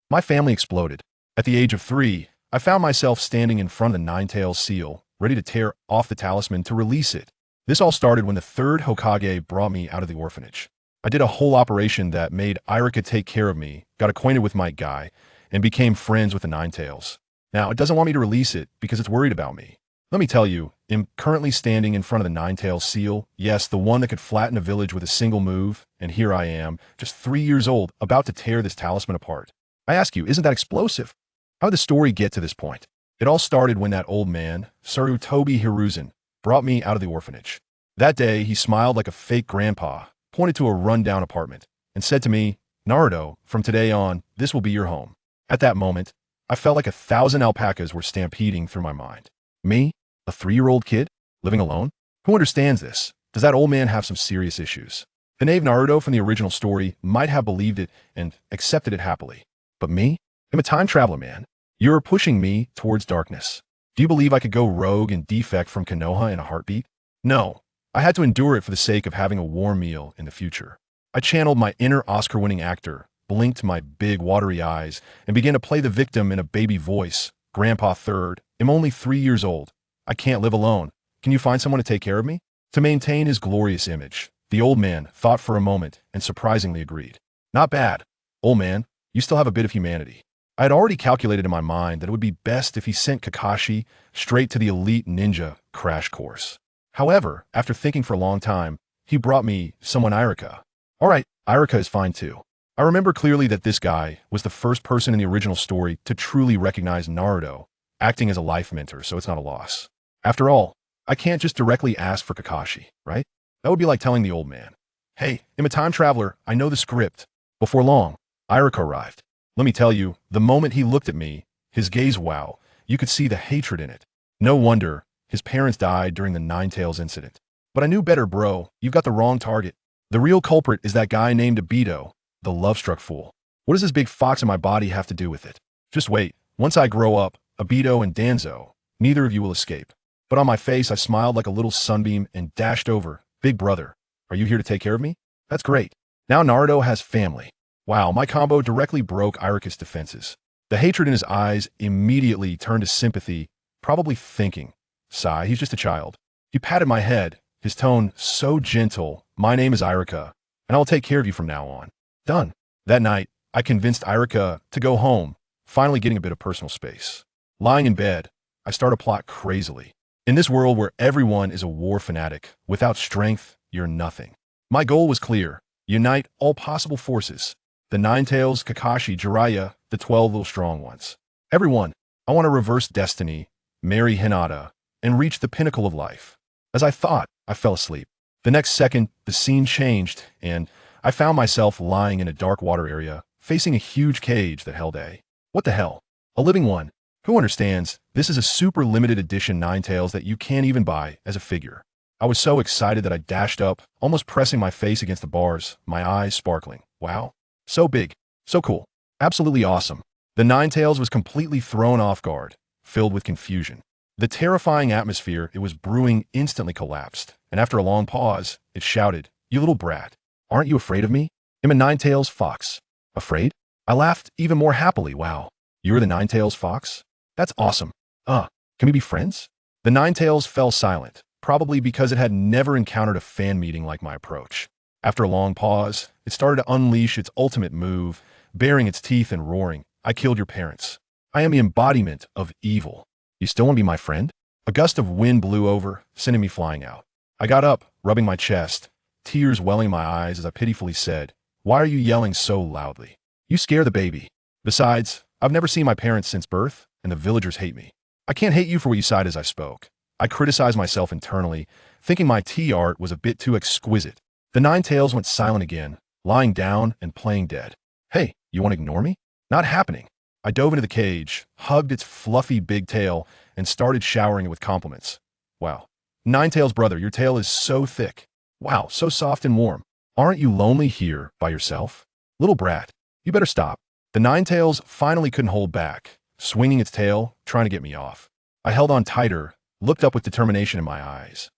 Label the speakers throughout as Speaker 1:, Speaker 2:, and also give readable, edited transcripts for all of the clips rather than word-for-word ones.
Speaker 1: My family exploded. At the age of 3, I found myself standing in front of the Nine-Tails seal, ready to tear off the talisman to release it. This all started when the third Hokage brought me out of the orphanage. I did a whole operation that made Irika take care of me, got acquainted with my guy, and became friends with the Nine-Tails. Now, it doesn't want me to release it because it's worried about me. Let me tell you, I'm currently standing in front of the Nine-Tails seal, yes, the one that could flatten a village with a single move, and here I am, just 3 years old, about to tear this talisman apart. I ask you, isn't that explosive? How did the story get to this point? It all started when that old man, Sarutobi Hiruzen, brought me out of the orphanage. That day, he smiled like a fake grandpa, pointed to a run-down apartment, and said to me, "Naruto, from today on, this will be your home." At that moment, I felt like 1,000 alpacas were stampeding through my mind. Me? A 3-year-old kid? Living alone? Who understands this? Does that old man have some serious issues? The knave Naruto from the original story might have believed it and accepted it happily. But me? I'm a time traveler, man. You're pushing me towards darkness. Do you believe I could go rogue and defect from Konoha in a heartbeat? No. I had to endure it for the sake of having a warm meal in the future. I channeled my inner Oscar-winning actor, blinked my big watery eyes, and began to play the victim in a baby voice. Grandpa Third, I'm only 3 years old. I can't live alone. Can you find someone to take care of me? To maintain his glorious image, the old man thought for a moment and surprisingly agreed. Not bad. Old man, you still have a bit of humanity. I had already calculated in my mind that it would be best if he sent Kakashi straight to the elite ninja crash course. However, after thinking for a long time, he brought me someone Irika. All right, Irika is fine too. I remember clearly that this guy was the first person in the original story to truly recognize Naruto, acting as a life mentor, so it's not a loss. After all, I can't just directly ask for Kakashi, right? That would be like telling the old man, "Hey, I'm a time traveler, I know the script." Before long, Irika arrived. Let me tell you, the moment he looked at me, his gaze, wow, you could see the hatred in it. No wonder his parents died during the Nine-Tails incident. But I knew better, bro. You've got the wrong target. The real culprit is that guy named Obito, the love-struck fool. What does this big fox in my body have to do with it? Just wait. Once I grow up, Obito and Danzo, neither of you will escape. But on my face, I smiled like a little sunbeam and dashed over. Big brother, are you here to take care of me? That's great. Now Naruto has family. Wow, my combo directly broke Irika's defenses. The hatred in his eyes immediately turned to sympathy, probably thinking, "Sigh, he's just a child." He patted my head, his tone so gentle. "My name is Irika, and I'll take care of you from now on." Done. That night, I convinced Irika to go home, finally getting a bit of personal space. Lying in bed, I start a plot crazily. In this world where everyone is a war fanatic, without strength, you're nothing. My goal was clear. Unite all possible forces. The Nine-Tails, Kakashi, Jiraiya, the 12 little strong ones. Everyone, I want to reverse destiny, marry Hinata, and reach the pinnacle of life. As I thought, I fell asleep. The next second, the scene changed, and I found myself lying in a dark water area, facing a huge cage that held a— what the hell? A living one. Who understands? This is a super limited edition Nine-Tails that you can't even buy as a figure. I was so excited that I dashed up, almost pressing my face against the bars, my eyes sparkling. Wow. So big. So cool. Absolutely awesome. The Nine-Tails was completely thrown off guard, filled with confusion. The terrifying atmosphere it was brewing instantly collapsed, and after a long pause, it shouted, "You little brat. Aren't you afraid of me? I'm a Nine-Tails fox." Afraid? I laughed even more happily. Wow. You're the Nine-Tails fox? That's awesome. Can we be friends? The Nine-Tails fell silent, probably because it had never encountered a fan meeting like my approach. After a long pause, it started to unleash its ultimate move, baring its teeth and roaring, "I killed your parents. I am the embodiment of evil. You still want to be my friend?" A gust of wind blew over, sending me flying out. I got up, rubbing my chest, tears welling in my eyes as I pitifully said, "Why are you yelling so loudly? You scare the baby. Besides, I've never seen my parents since birth, and the villagers hate me." I can't hate you for what you sighed as I spoke. I criticized myself internally, thinking my tea art was a bit too exquisite. The Nine-Tails went silent again, lying down and playing dead. "Hey, you want to ignore me?" Not happening. I dove into the cage, hugged its fluffy big tail, and started showering it with compliments. "Wow. Nine-Tails brother, your tail is so thick. Wow, so soft and warm. Aren't you lonely here by yourself? Little brat, you better stop." The Nine-Tails finally couldn't hold back, swinging its tail, trying to get me off. I held on tighter, looked up with determination in my eyes.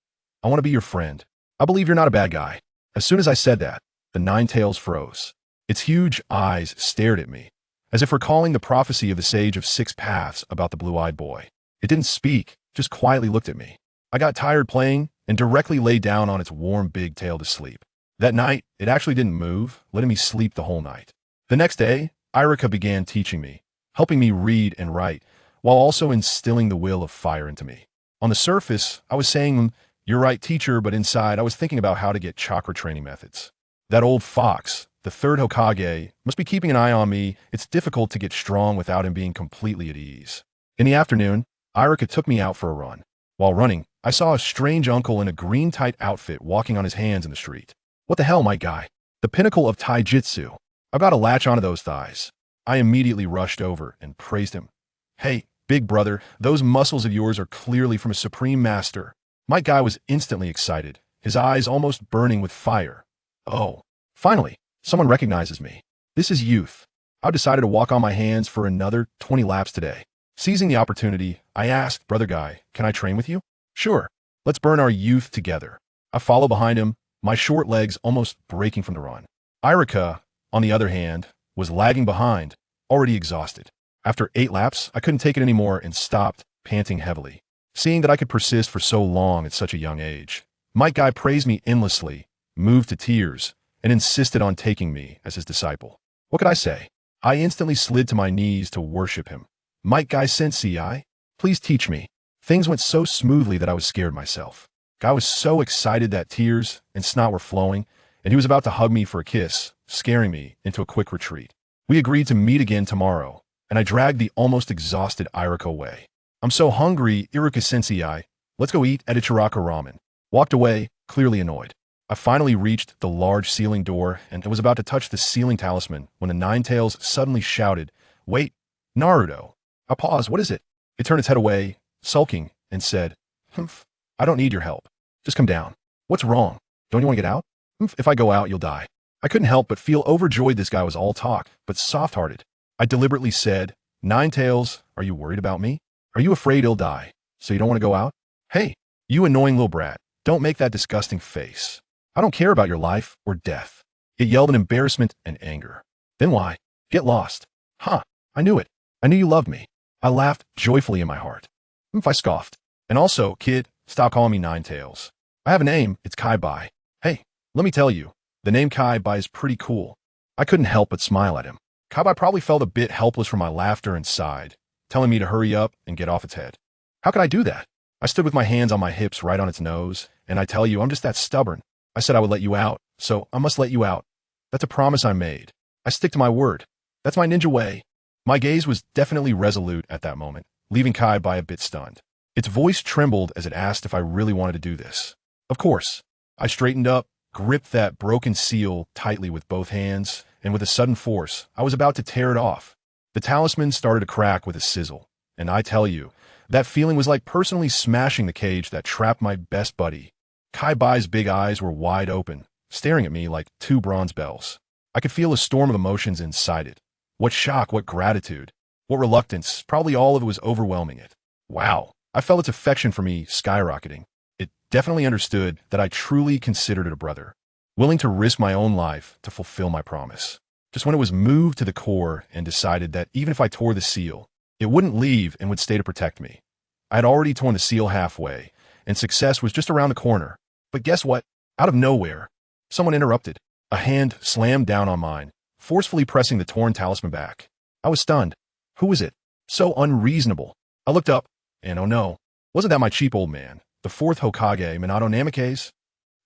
Speaker 1: "I want to be your friend. I believe you're not a bad guy." As soon as I said that, the Nine-Tails froze. Its huge eyes stared at me. as if recalling the prophecy of the Sage of Six Paths about the blue-eyed boy. It didn't speak, just quietly looked at me. I got tired playing and directly lay down on its warm big tail to sleep. That night, it actually didn't move, letting me sleep the whole night. The next day, Irika began teaching me, helping me read and write, while also instilling the will of fire into me. On the surface, I was saying, "You're right, teacher," but inside, I was thinking about how to get chakra training methods. That old fox, the third Hokage, must be keeping an eye on me. It's difficult to get strong without him being completely at ease. In the afternoon, Irika took me out for a run. While running, I saw a strange uncle in a green tight outfit walking on his hands in the street. What the hell, my guy? The pinnacle of taijutsu. I've got to latch onto those thighs. I immediately rushed over and praised him. "Hey, big brother, those muscles of yours are clearly from a supreme master." My guy was instantly excited, his eyes almost burning with fire. Oh, finally, someone recognizes me. This is youth. I decided to walk on my hands for another 20 laps today. Seizing the opportunity, I asked, "Brother guy, can I train with you?" "Sure. Let's burn our youth together." I follow behind him, my short legs almost breaking from the run. Irika, on the other hand, was lagging behind, already exhausted. After 8 laps, I couldn't take it anymore and stopped, panting heavily. Seeing that I could persist for so long at such a young age, my guy praised me endlessly, moved to tears, and insisted on taking me as his disciple. What could I say? I instantly slid to my knees to worship him. "Might Guy Sensei, please teach me." Things went so smoothly that I was scared myself. Guy was so excited that tears and snot were flowing, and he was about to hug me for a kiss, scaring me into a quick retreat. We agreed to meet again tomorrow, and I dragged the almost exhausted Irika away. "I'm so hungry, Irika Sensei. Let's go eat at Ichiraka Ramen." Walked away, clearly annoyed. I finally reached the large ceiling door and was about to touch the ceiling talisman when the Ninetales suddenly shouted, "Wait, Naruto." I paused. "What is it?" It turned its head away, sulking, and said, "Humph, I don't need your help. Just come down." "What's wrong? Don't you want to get out?" "Humph, if I go out, you'll die." I couldn't help but feel overjoyed. This guy was all talk, but soft-hearted. I deliberately said, "Ninetales, are you worried about me? Are you afraid he'll die, so you don't want to go out?" "Hey, you annoying little brat, don't make that disgusting face. I don't care about your life or death." It yelled in embarrassment and anger. "Then why? Get lost." "Huh, I knew it. I knew you loved me." I laughed joyfully in my heart. I scoffed. "And also, kid, stop calling me Ninetales. I have a name, it's Kai-Bai. Hey, let me tell you, the name Kai-Bai is pretty cool." I couldn't help but smile at him. Kai-Bai probably felt a bit helpless from my laughter and sighed, telling me to hurry up and get off its head. How could I do that? I stood with my hands on my hips right on its nose, and I tell you, I'm just that stubborn. I said I would let you out, so I must let you out. That's a promise I made. I stick to my word. That's my ninja way. My gaze was definitely resolute at that moment, leaving Kai-Bai a bit stunned. Its voice trembled as it asked if I really wanted to do this. Of course. I straightened up, gripped that broken seal tightly with both hands, and with a sudden force, I was about to tear it off. The talisman started to crack with a sizzle, and I tell you, that feeling was like personally smashing the cage that trapped my best buddy. Kai-Bai's big eyes were wide open, staring at me like 2 bronze bells. I could feel a storm of emotions inside it. What shock, what gratitude, what reluctance, probably all of it was overwhelming it. Wow, I felt its affection for me skyrocketing. It definitely understood that I truly considered it a brother, willing to risk my own life to fulfill my promise. Just when it was moved to the core and decided that even if I tore the seal, it wouldn't leave and would stay to protect me. I had already torn the seal halfway, and success was just around the corner. But guess what? Out of nowhere, someone interrupted. A hand slammed down on mine, forcefully pressing the torn talisman back. I was stunned. Who was it? So unreasonable. I looked up, and oh no, wasn't that my cheap old man, the 4th Hokage, Minato Namikaze?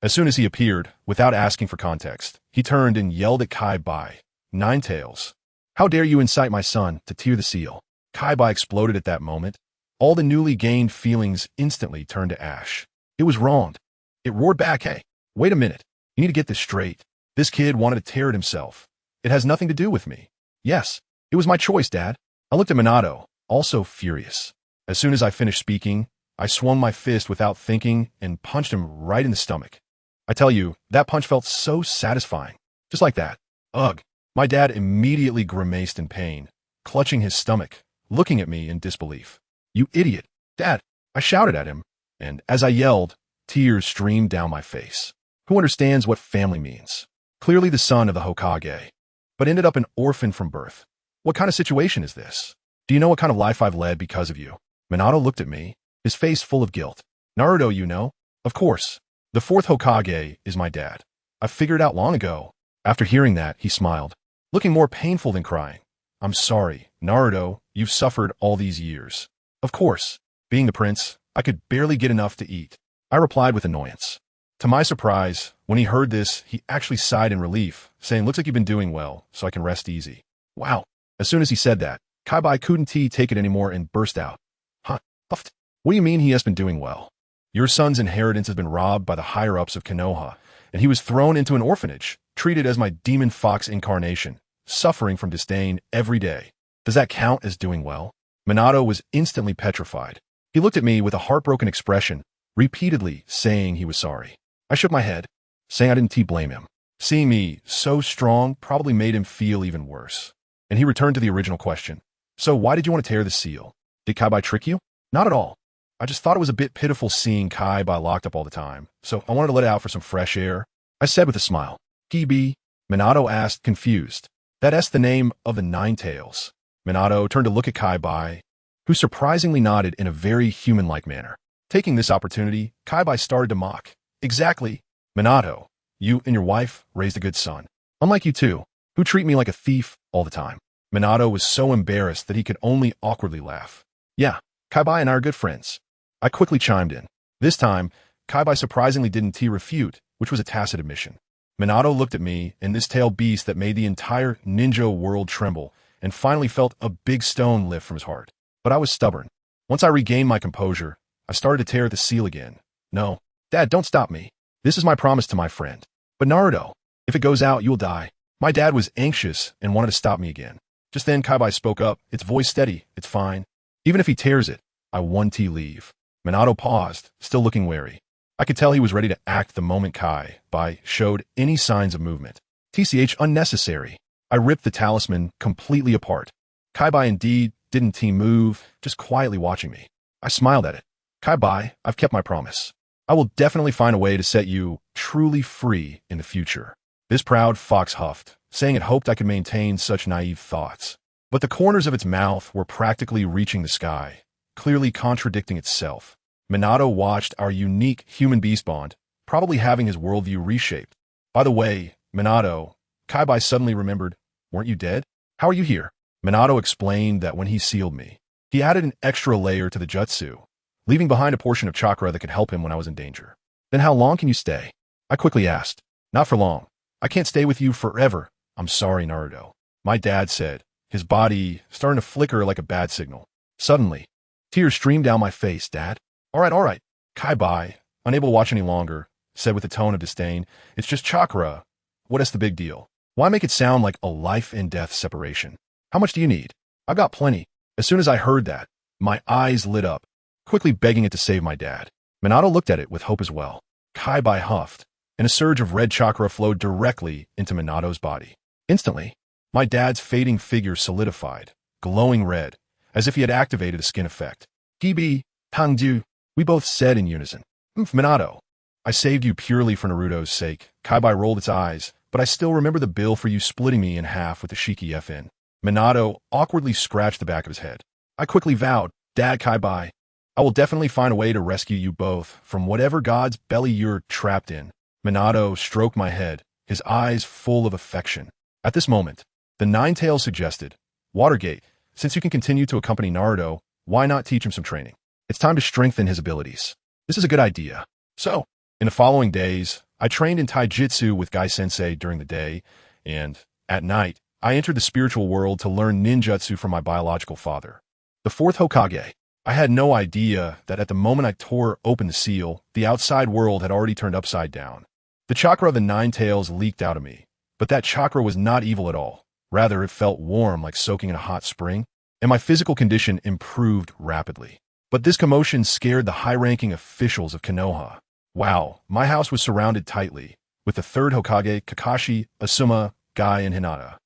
Speaker 1: As soon as he appeared, without asking for context, he turned and yelled at Kai-Bai, "Ninetales, how dare you incite my son to tear the seal?" Kai-Bai exploded at that moment. All the newly gained feelings instantly turned to ash. It was wronged. It roared back, "Hey, wait a minute. You need to get this straight. This kid wanted to tear it himself. It has nothing to do with me." "Yes, it was my choice, Dad." I looked at Minato, also furious. As soon as I finished speaking, I swung my fist without thinking and punched him right in the stomach. I tell you, that punch felt so satisfying. Just like that. Ugh. My dad immediately grimaced in pain, clutching his stomach, looking at me in disbelief. "You idiot, Dad," I shouted at him, and as I yelled, tears streamed down my face. Who understands what family means? Clearly the son of the Hokage, but ended up an orphan from birth. What kind of situation is this? Do you know what kind of life I've led because of you? Minato looked at me, his face full of guilt. Naruto, you know? Of course. The fourth Hokage is my dad. I figured out long ago. After hearing that, he smiled, looking more painful than crying. I'm sorry, Naruto, you've suffered all these years. Of course. Being the prince, I could barely get enough to eat. I replied with annoyance. To my surprise, when he heard this, he actually sighed in relief, saying, looks like you've been doing well, so I can rest easy. Wow. As soon as he said that, Kaibai couldn't take it anymore and burst out. Huh? What do you mean he has been doing well? Your son's inheritance has been robbed by the higher-ups of Konoha, and he was thrown into an orphanage, treated as my demon fox incarnation, suffering from disdain every day. Does that count as doing well? Minato was instantly petrified. He looked at me with a heartbroken expression, repeatedly saying he was sorry. I shook my head, saying I didn't blame him. Seeing me so strong probably made him feel even worse. And he returned to the original question. So why did you want to tear the seal? Did Kaibai trick you? Not at all. I just thought it was a bit pitiful seeing Kaibai locked up all the time, so I wanted to let it out for some fresh air. I said with a smile. Kyuubi? Minato asked, confused. That's the name of the Nine Tails. Minato turned to look at Kaibai, who surprisingly nodded in a very human-like manner. Taking this opportunity, Kaibai started to mock. Exactly. Minato, you and your wife raised a good son. Unlike you two, who treat me like a thief all the time. Minato was so embarrassed that he could only awkwardly laugh. Yeah, Kaibai and I are good friends. I quickly chimed in. This time, Kaibai surprisingly didn't refute, which was a tacit admission. Minato looked at me and this tail beast that made the entire ninja world tremble and finally felt a big stone lift from his heart. But I was stubborn. Once I regained my composure, I started to tear at the seal again. No, Dad, don't stop me. This is my promise to my friend. But Naruto, if it goes out, you'll die. My dad was anxious and wanted to stop me again. Just then, Kaibai spoke up, its voice steady. It's fine. Even if he tears it, I want to leave. Minato paused, still looking wary. I could tell he was ready to act the moment Kaibai showed any signs of movement. TCH unnecessary. I ripped the talisman completely apart. Kaibai indeed didn't move, just quietly watching me. I smiled at it. Kaibai, I've kept my promise. I will definitely find a way to set you truly free in the future. This proud fox huffed, saying it hoped I could maintain such naive thoughts. But the corners of its mouth were practically reaching the sky, clearly contradicting itself. Minato watched our unique human-beast bond, probably having his worldview reshaped. By the way, Minato, Kaibai suddenly remembered, weren't you dead? How are you here? Minato explained that when he sealed me, he added an extra layer to the jutsu, leaving behind a portion of chakra that could help him when I was in danger. Then how long can you stay? I quickly asked. Not for long. I can't stay with you forever. I'm sorry, Naruto. My dad said, his body starting to flicker like a bad signal. Suddenly, tears streamed down my face, Dad. All right. Kaibai, unable to watch any longer, said with a tone of disdain, it's just chakra. What is the big deal? Why make it sound like a life and death separation? How much do you need? I've got plenty. As soon as I heard that, my eyes lit up, quickly begging it to save my dad. Minato looked at it with hope as well. Kaibai huffed, and a surge of red chakra flowed directly into Minato's body. Instantly, my dad's fading figure solidified, glowing red, as if he had activated a skin effect. Kyuubi, Hangju, we both said in unison. Minato, I saved you purely for Naruto's sake. Kaibai rolled its eyes, but I still remember the bill for you splitting me in half with the Shiki FN. Minato awkwardly scratched the back of his head. I quickly vowed, Dad Kaibai, I will definitely find a way to rescue you both from whatever god's belly you're trapped in. Minato stroked my head, his eyes full of affection. At this moment, the Nine Tails suggested, Watergate, since you can continue to accompany Naruto, why not teach him some training? It's time to strengthen his abilities. This is a good idea. So, in the following days, I trained in Taijutsu with Gai-sensei during the day, and, at night, I entered the spiritual world to learn ninjutsu from my biological father. The fourth Hokage. I had no idea that at the moment I tore open the seal, the outside world had already turned upside down. The chakra of the Nine Tails leaked out of me, but that chakra was not evil at all. Rather, it felt warm like soaking in a hot spring, and my physical condition improved rapidly. But this commotion scared the high-ranking officials of Konoha. Wow, my house was surrounded tightly, with the third Hokage, Kakashi, Asuma, Guy, and Hinata.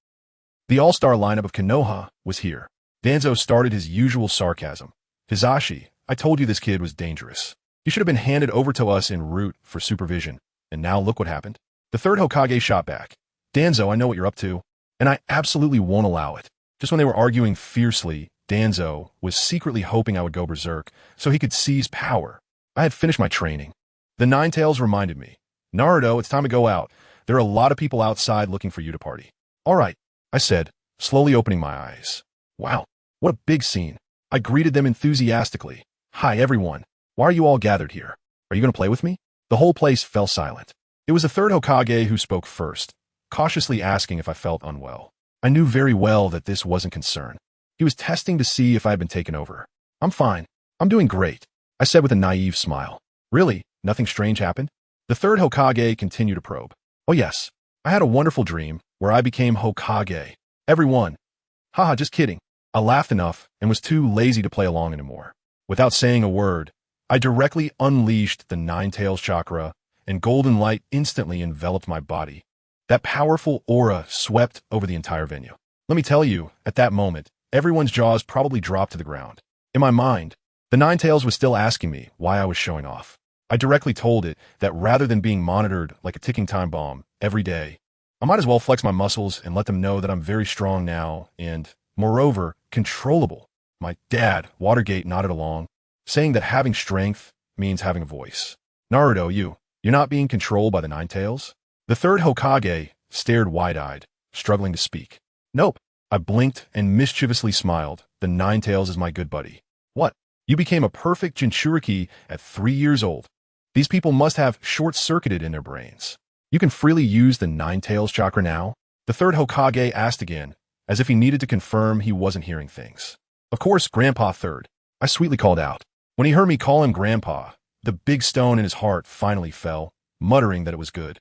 Speaker 1: The all-star lineup of Konoha was here. Danzo started his usual sarcasm. Hizashi, I told you this kid was dangerous. He should have been handed over to us en route for supervision. And now look what happened. The third Hokage shot back. Danzo, I know what you're up to, and I absolutely won't allow it. Just when they were arguing fiercely, Danzo was secretly hoping I would go berserk so he could seize power. I had finished my training. The Ninetales reminded me, Naruto, it's time to go out. There are a lot of people outside looking for you to party. All right, I said, slowly opening my eyes. Wow, what a big scene. I greeted them enthusiastically. Hi, everyone. Why are you all gathered here? Are you going to play with me? The whole place fell silent. It was the third Hokage who spoke first, cautiously asking if I felt unwell. I knew very well that this wasn't concern. He was testing to see if I had been taken over. I'm fine. I'm doing great, I said with a naive smile. Really? Nothing strange happened? The third Hokage continued to probe. Oh yes, I had a wonderful dream where I became Hokage. Everyone. Haha, just kidding. I laughed enough and was too lazy to play along anymore. Without saying a word, I directly unleashed the Ninetales chakra, and golden light instantly enveloped my body. That powerful aura swept over the entire venue. Let me tell you, at that moment, everyone's jaws probably dropped to the ground. In my mind, the Ninetales was still asking me why I was showing off. I directly told it that rather than being monitored like a ticking time bomb every day, I might as well flex my muscles and let them know that I'm very strong now and, moreover, controllable. My dad, Watergate, nodded along, saying that having strength means having a voice. Naruto, you're not being controlled by the Ninetales? The third Hokage stared wide-eyed, struggling to speak. Nope. I blinked and mischievously smiled. The Ninetales is my good buddy. What? You became a perfect Jinchuriki at 3 years old. These people must have short-circuited in their brains. You can freely use the Ninetales chakra now? The third Hokage asked again, as if he needed to confirm he wasn't hearing things. Of course, Grandpa Third, I sweetly called out. When he heard me call him Grandpa, the big stone in his heart finally fell, muttering that it was good.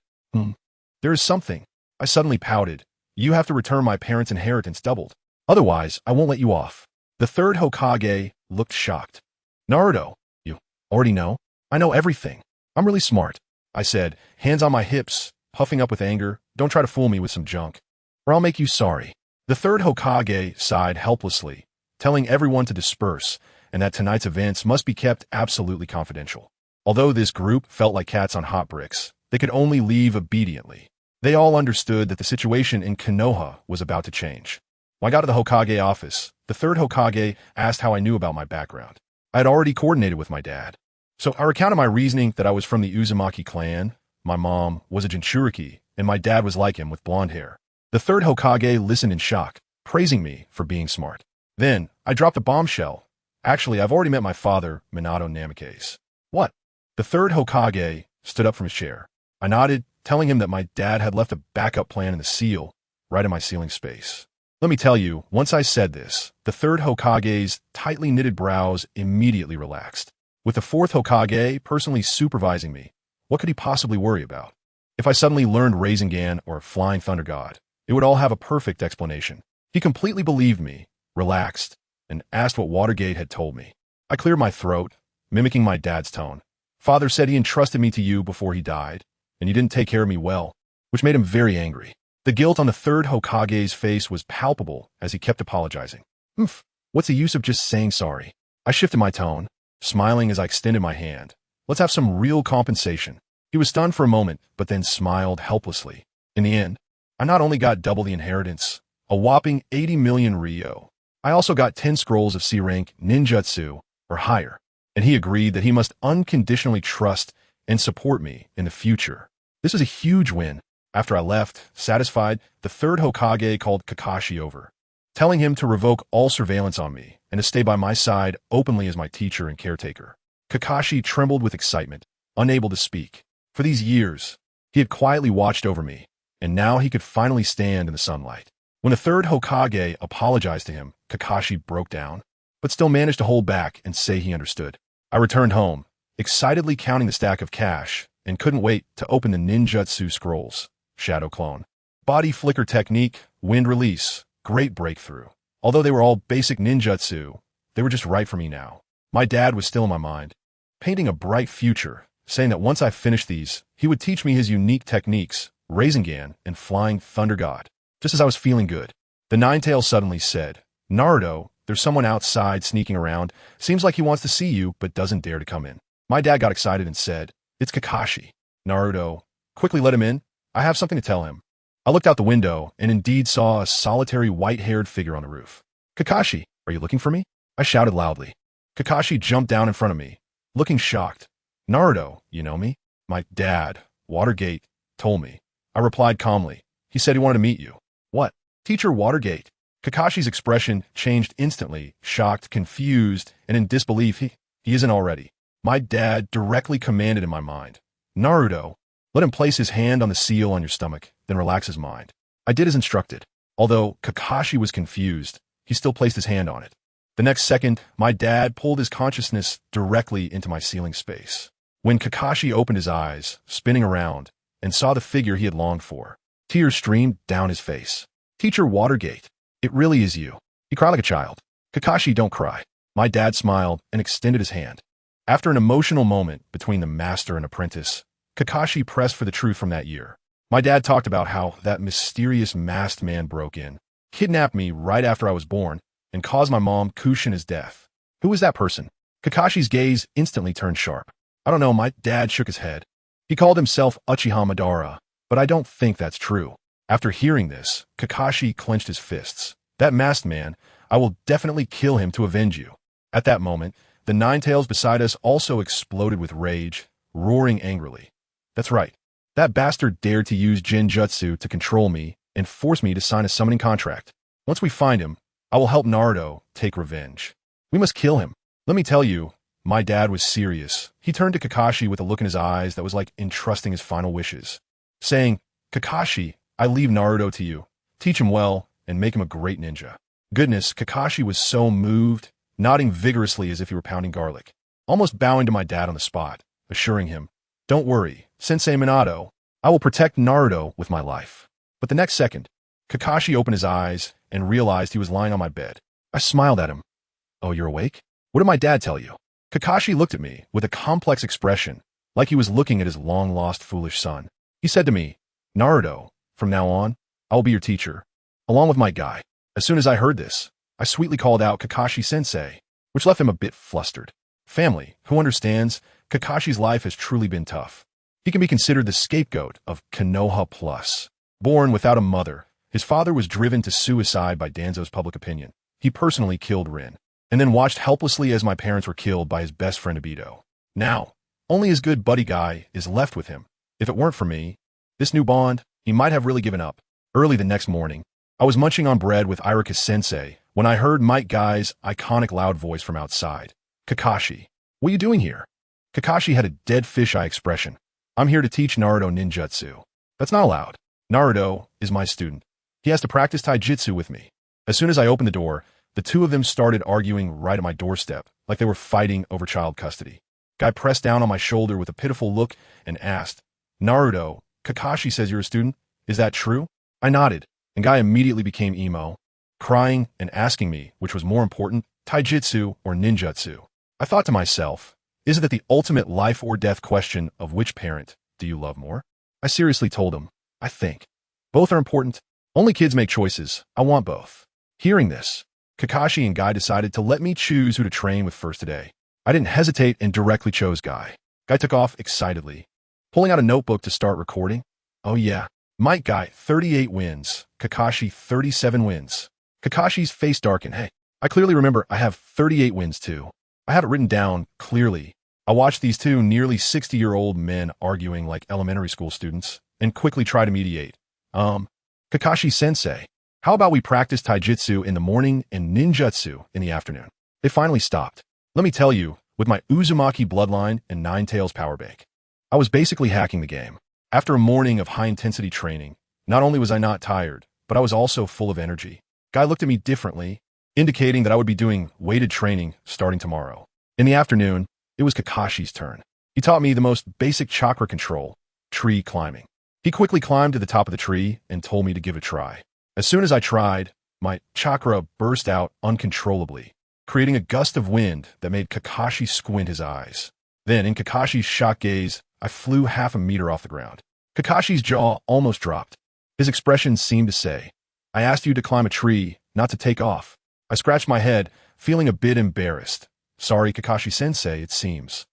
Speaker 1: There is something. I suddenly pouted. You have to return my parents' inheritance doubled. Otherwise, I won't let you off. The third Hokage looked shocked. Naruto, you already know? I know everything. I'm really smart, I said, hands on my hips, puffing up with anger. Don't try to fool me with some junk, or I'll make you sorry. The third Hokage sighed helplessly, telling everyone to disperse and that tonight's events must be kept absolutely confidential. Although this group felt like cats on hot bricks, they could only leave obediently. They all understood that the situation in Konoha was about to change. When I got to the Hokage office, the third Hokage asked how I knew about my background. I had already coordinated with my dad. So I recounted my reasoning that I was from the Uzumaki clan, my mom was a Jinchuriki, and my dad was like him with blonde hair. The third Hokage listened in shock, praising me for being smart. Then, I dropped a bombshell. Actually, I've already met my father, Minato Namikaze. What? The third Hokage stood up from his chair. I nodded, telling him that my dad had left a backup plan in the seal, right in my ceiling space. Let me tell you, once I said this, the third Hokage's tightly knitted brows immediately relaxed. With the fourth Hokage personally supervising me, what could he possibly worry about? If I suddenly learned Rasengan or Flying Thunder God, it would all have a perfect explanation. He completely believed me, relaxed, and asked what Watergate had told me. I cleared my throat, mimicking my dad's tone. Father said he entrusted me to you before he died, and you didn't take care of me well, which made him very angry. The guilt on the third Hokage's face was palpable as he kept apologizing. What's the use of just saying sorry? I shifted my tone, smiling as I extended my hand. Let's have some real compensation. He was stunned for a moment, but then smiled helplessly. In the end, I not only got double the inheritance, a whopping 80 million Ryo, I also got 10 scrolls of C-rank ninjutsu, or higher, and he agreed that he must unconditionally trust and support me in the future. This was a huge win. After I left, satisfied, the third Hokage called Kakashi over, telling him to revoke all surveillance on me and to stay by my side openly as my teacher and caretaker. Kakashi trembled with excitement, unable to speak. For these years, he had quietly watched over me, and now he could finally stand in the sunlight. When the third Hokage apologized to him, Kakashi broke down, but still managed to hold back and say he understood. I returned home, excitedly counting the stack of cash, and couldn't wait to open the ninjutsu scrolls. Shadow Clone, Body Flicker Technique, Wind Release, great breakthrough. Although they were all basic ninjutsu, they were just right for me now. My dad was still in my mind, painting a bright future, saying that once I finished these, he would teach me his unique techniques, Rasengan and Flying Thunder God. Just as I was feeling good, the Ninetales suddenly said, Naruto, there's someone outside sneaking around. Seems like he wants to see you, but doesn't dare to come in. My dad got excited and said, It's Kakashi. Naruto, quickly let him in. I have something to tell him. I looked out the window and indeed saw a solitary white-haired figure on the roof. "Kakashi, are you looking for me?" I shouted loudly. Kakashi jumped down in front of me, looking shocked. "Naruto, you know me? My dad, Watergate, told me." I replied calmly. "He said he wanted to meet you." "What? Teacher Watergate?" Kakashi's expression changed instantly, shocked, confused, and in disbelief. He isn't already. My dad directly commanded in my mind. "Naruto, let him place his hand on the seal on your stomach, then relax his mind." I did as instructed. Although Kakashi was confused, he still placed his hand on it. The next second, my dad pulled his consciousness directly into my ceiling space. When Kakashi opened his eyes, spinning around, and saw the figure he had longed for, tears streamed down his face. "Teacher Watergate, it really is you." He cried like a child. "Kakashi, don't cry." My dad smiled and extended his hand. After an emotional moment between the master and apprentice, Kakashi pressed for the truth from that year. My dad talked about how that mysterious masked man broke in, kidnapped me right after I was born, and caused my mom Kushina's death. Who was that person? Kakashi's gaze instantly turned sharp. "I don't know." My dad shook his head. "He called himself Uchiha Madara, but I don't think that's true." After hearing this, Kakashi clenched his fists. "That masked man, I will definitely kill him to avenge you." At that moment, the nine tails beside us also exploded with rage, roaring angrily. "That's right. That bastard dared to use Genjutsu to control me and force me to sign a summoning contract. Once we find him, I will help Naruto take revenge. We must kill him." Let me tell you, my dad was serious. He turned to Kakashi with a look in his eyes that was like entrusting his final wishes, saying, "Kakashi, I leave Naruto to you. Teach him well and make him a great ninja." Goodness, Kakashi was so moved, nodding vigorously as if he were pounding garlic, almost bowing to my dad on the spot, assuring him, "Don't worry, Sensei Minato, I will protect Naruto with my life." But the next second, Kakashi opened his eyes and realized he was lying on my bed. I smiled at him. "Oh, you're awake? What did my dad tell you?" Kakashi looked at me with a complex expression, like he was looking at his long-lost foolish son. He said to me, "Naruto, from now on, I will be your teacher, along with my guy." As soon as I heard this, I sweetly called out Kakashi-sensei, which left him a bit flustered. Family, who understands, Kakashi's life has truly been tough. He can be considered the scapegoat of Konoha Plus. Born without a mother, his father was driven to suicide by Danzo's public opinion. He personally killed Rin, and then watched helplessly as my parents were killed by his best friend Obito. Now, only his good buddy guy is left with him. If it weren't for me, this new bond, he might have really given up. Early the next morning, I was munching on bread with Iruka-sensei when I heard Might Guy's iconic loud voice from outside. "Kakashi, what are you doing here?" Kakashi had a dead fisheye expression. "I'm here to teach Naruto ninjutsu." "That's not allowed. Naruto is my student. He has to practice taijutsu with me." As soon as I opened the door, the two of them started arguing right at my doorstep, like they were fighting over child custody. Guy pressed down on my shoulder with a pitiful look and asked, "Naruto, Kakashi says you're a student. Is that true?" I nodded, and Guy immediately became emo, crying and asking me which was more important, taijutsu or ninjutsu. I thought to myself, isn't that the ultimate life or death question of which parent do you love more? I seriously told him, I think both are important. Only kids make choices. I want both. Hearing this, Kakashi and Guy decided to let me choose who to train with first today. I didn't hesitate and directly chose Guy. Guy took off excitedly, pulling out a notebook to start recording. Oh yeah, Might Guy, 38 wins. Kakashi, 37 wins. Kakashi's face darkened. Hey, I clearly remember I have 38 wins too. I have it written down clearly. I watched these two nearly 60-year-old men arguing like elementary school students and quickly try to mediate. Kakashi-sensei, how about we practice taijutsu in the morning and ninjutsu in the afternoon? They finally stopped. Let me tell you, with my Uzumaki bloodline and Nine Tails power bank, I was basically hacking the game. After a morning of high-intensity training, not only was I not tired, but I was also full of energy. Guy looked at me differently, indicating that I would be doing weighted training starting tomorrow. In the afternoon, it was Kakashi's turn. He taught me the most basic chakra control, tree climbing. He quickly climbed to the top of the tree and told me to give it a try. As soon as I tried, my chakra burst out uncontrollably, creating a gust of wind that made Kakashi squint his eyes. Then, in Kakashi's shocked gaze, I flew half a meter off the ground. Kakashi's jaw almost dropped. His expression seemed to say, I asked you to climb a tree, not to take off. I scratched my head, feeling a bit embarrassed. Sorry, Kakashi-sensei, it seems.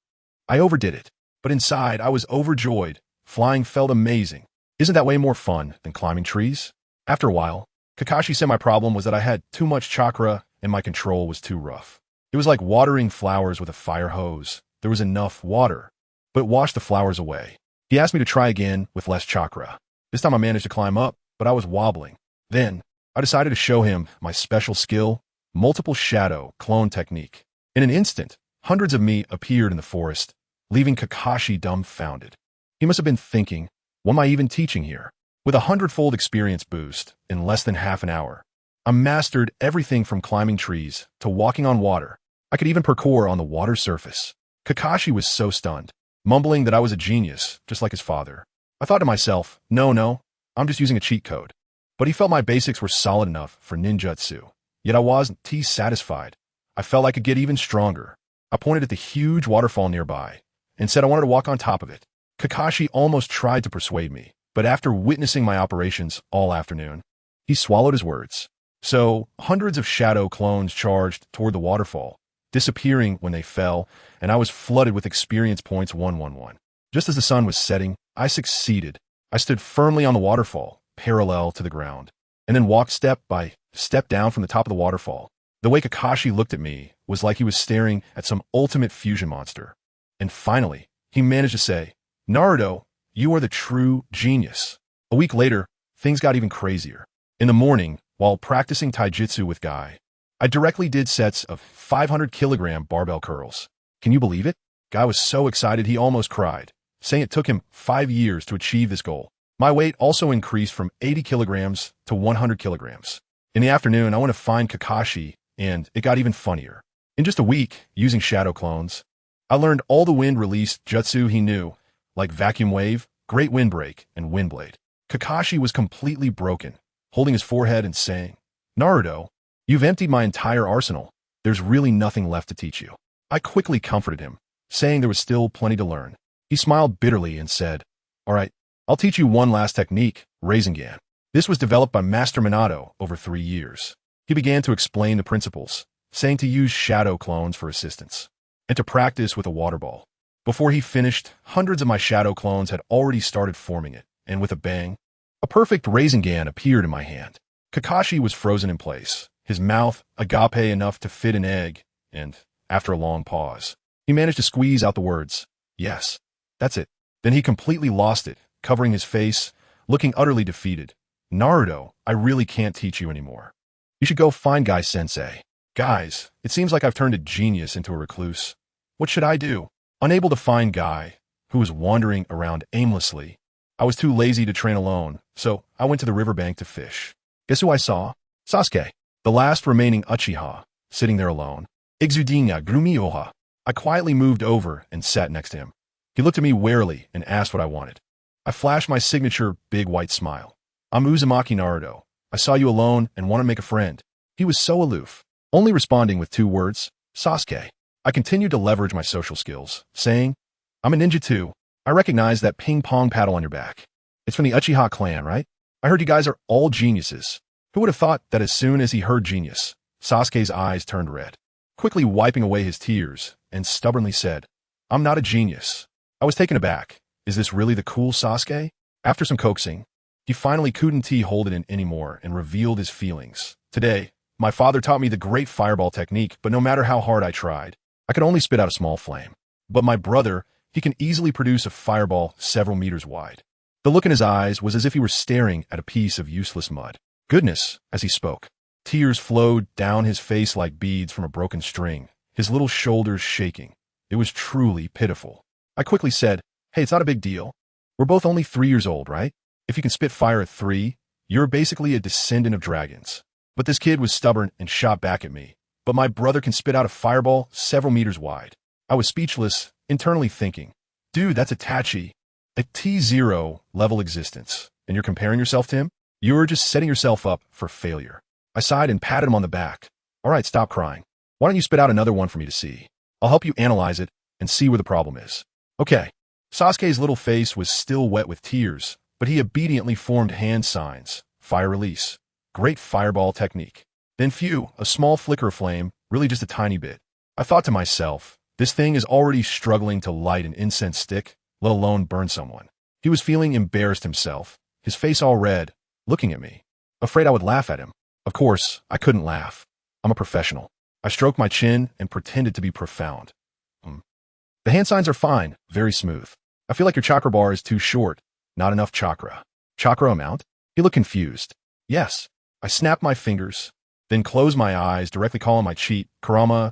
Speaker 1: I overdid it, but inside I was overjoyed. Flying felt amazing. Isn't that way more fun than climbing trees? After a while, Kakashi said my problem was that I had too much chakra and my control was too rough. It was like watering flowers with a fire hose. There was enough water, but it washed the flowers away. He asked me to try again with less chakra. This time I managed to climb up, but I was wobbling. Then, I decided to show him my special skill, multiple shadow clone technique. In an instant, hundreds of me appeared in the forest, leaving Kakashi dumbfounded. He must have been thinking, what am I even teaching here? With a 100-fold experience boost in less than half an hour, I mastered everything from climbing trees to walking on water. I could even parkour on the water's surface. Kakashi was so stunned, mumbling that I was a genius, just like his father. I thought to myself, no, I'm just using a cheat code. But he felt my basics were solid enough for ninjutsu. Yet I wasn't satisfied. I felt I could get even stronger. I pointed at the huge waterfall nearby and said I wanted to walk on top of it. Kakashi almost tried to persuade me, but after witnessing my operations all afternoon, he swallowed his words. So, hundreds of shadow clones charged toward the waterfall, disappearing when they fell, and I was flooded with experience points 111. Just as the sun was setting, I succeeded. I stood firmly on the waterfall, parallel to the ground, and then walked step by step down from the top of the waterfall. The way Kakashi looked at me was like he was staring at some ultimate fusion monster. And finally, he managed to say, "Naruto, you are the true genius." A week later, things got even crazier. In the morning, while practicing taijutsu with Guy, I directly did sets of 500-kilogram barbell curls. Can you believe it? Guy was so excited he almost cried, saying it took him 5 years to achieve this goal. My weight also increased from 80 kilograms to 100 kilograms. In the afternoon, I went to find Kakashi, and it got even funnier. In just a week, using shadow clones, I learned all the wind release jutsu he knew, like vacuum wave, great windbreak, and windblade. Kakashi was completely broken, holding his forehead and saying, "Naruto, you've emptied my entire arsenal. There's really nothing left to teach you." I quickly comforted him, saying there was still plenty to learn. He smiled bitterly and said, "All right, I'll teach you one last technique, Rasengan. This was developed by Master Minato over 3 years." He began to explain the principles, saying to use shadow clones for assistance, and to practice with a water ball. Before he finished, hundreds of my shadow clones had already started forming it, and with a bang, a perfect Rasengan appeared in my hand. Kakashi was frozen in place, his mouth agape enough to fit an egg, and, after a long pause, he managed to squeeze out the words, "Yes, that's it." Then he completely lost it, covering his face, looking utterly defeated. "Naruto, I really can't teach you anymore. You should go find Guy Sensei." "Guys, it seems like I've turned a genius into a recluse. What should I do?" Unable to find Guy, who was wandering around aimlessly, I was too lazy to train alone, so I went to the riverbank to fish. Guess who I saw? Sasuke, the last remaining Uchiha, sitting there alone. Exudinga Grumioha. I quietly moved over and sat next to him. He looked at me warily and asked what I wanted. I flashed my signature big white smile. "I'm Uzumaki Naruto. I saw you alone and want to make a friend." He was so aloof, only responding with 2 words, "Sasuke." I continued to leverage my social skills, saying, "I'm a ninja too. I recognize that ping-pong paddle on your back. It's from the Uchiha clan, right? I heard you guys are all geniuses." Who would have thought that as soon as he heard genius, Sasuke's eyes turned red, quickly wiping away his tears, and stubbornly said, "I'm not a genius." I was taken aback. Is this really the cool Sasuke? After some coaxing, he finally couldn't hold it in anymore and revealed his feelings. "Today, my father taught me the great fireball technique, but no matter how hard I tried, I could only spit out a small flame. But my brother, he can easily produce a fireball several meters wide." The look in his eyes was as if he were staring at a piece of useless mud. Goodness, as he spoke. Tears flowed down his face like beads from a broken string, his little shoulders shaking. It was truly pitiful. I quickly said, "Hey, it's not a big deal. We're both only 3 years old, right? If you can spit fire at 3, you're basically a descendant of dragons." But this kid was stubborn and shot back at me. "But my brother can spit out a fireball several meters wide." I was speechless, internally thinking, "Dude, that's Itachi. A T0 level existence. And you're comparing yourself to him? You're just setting yourself up for failure." I sighed and patted him on the back. "All right, stop crying. Why don't you spit out another one for me to see? I'll help you analyze it and see where the problem is." "Okay." Sasuke's little face was still wet with tears, but he obediently formed hand signs. Fire release. Great fireball technique. Then phew, a small flicker of flame, really just a tiny bit. I thought to myself, this thing is already struggling to light an incense stick, let alone burn someone. He was feeling embarrassed himself, his face all red, looking at me, afraid I would laugh at him. Of course, I couldn't laugh. I'm a professional. I stroked my chin and pretended to be profound. The hand signs are fine, very smooth. I feel like your chakra bar is too short, not enough chakra. Chakra amount? He looked confused. Yes. I snapped my fingers, then closed my eyes, directly calling my cheat, Kurama,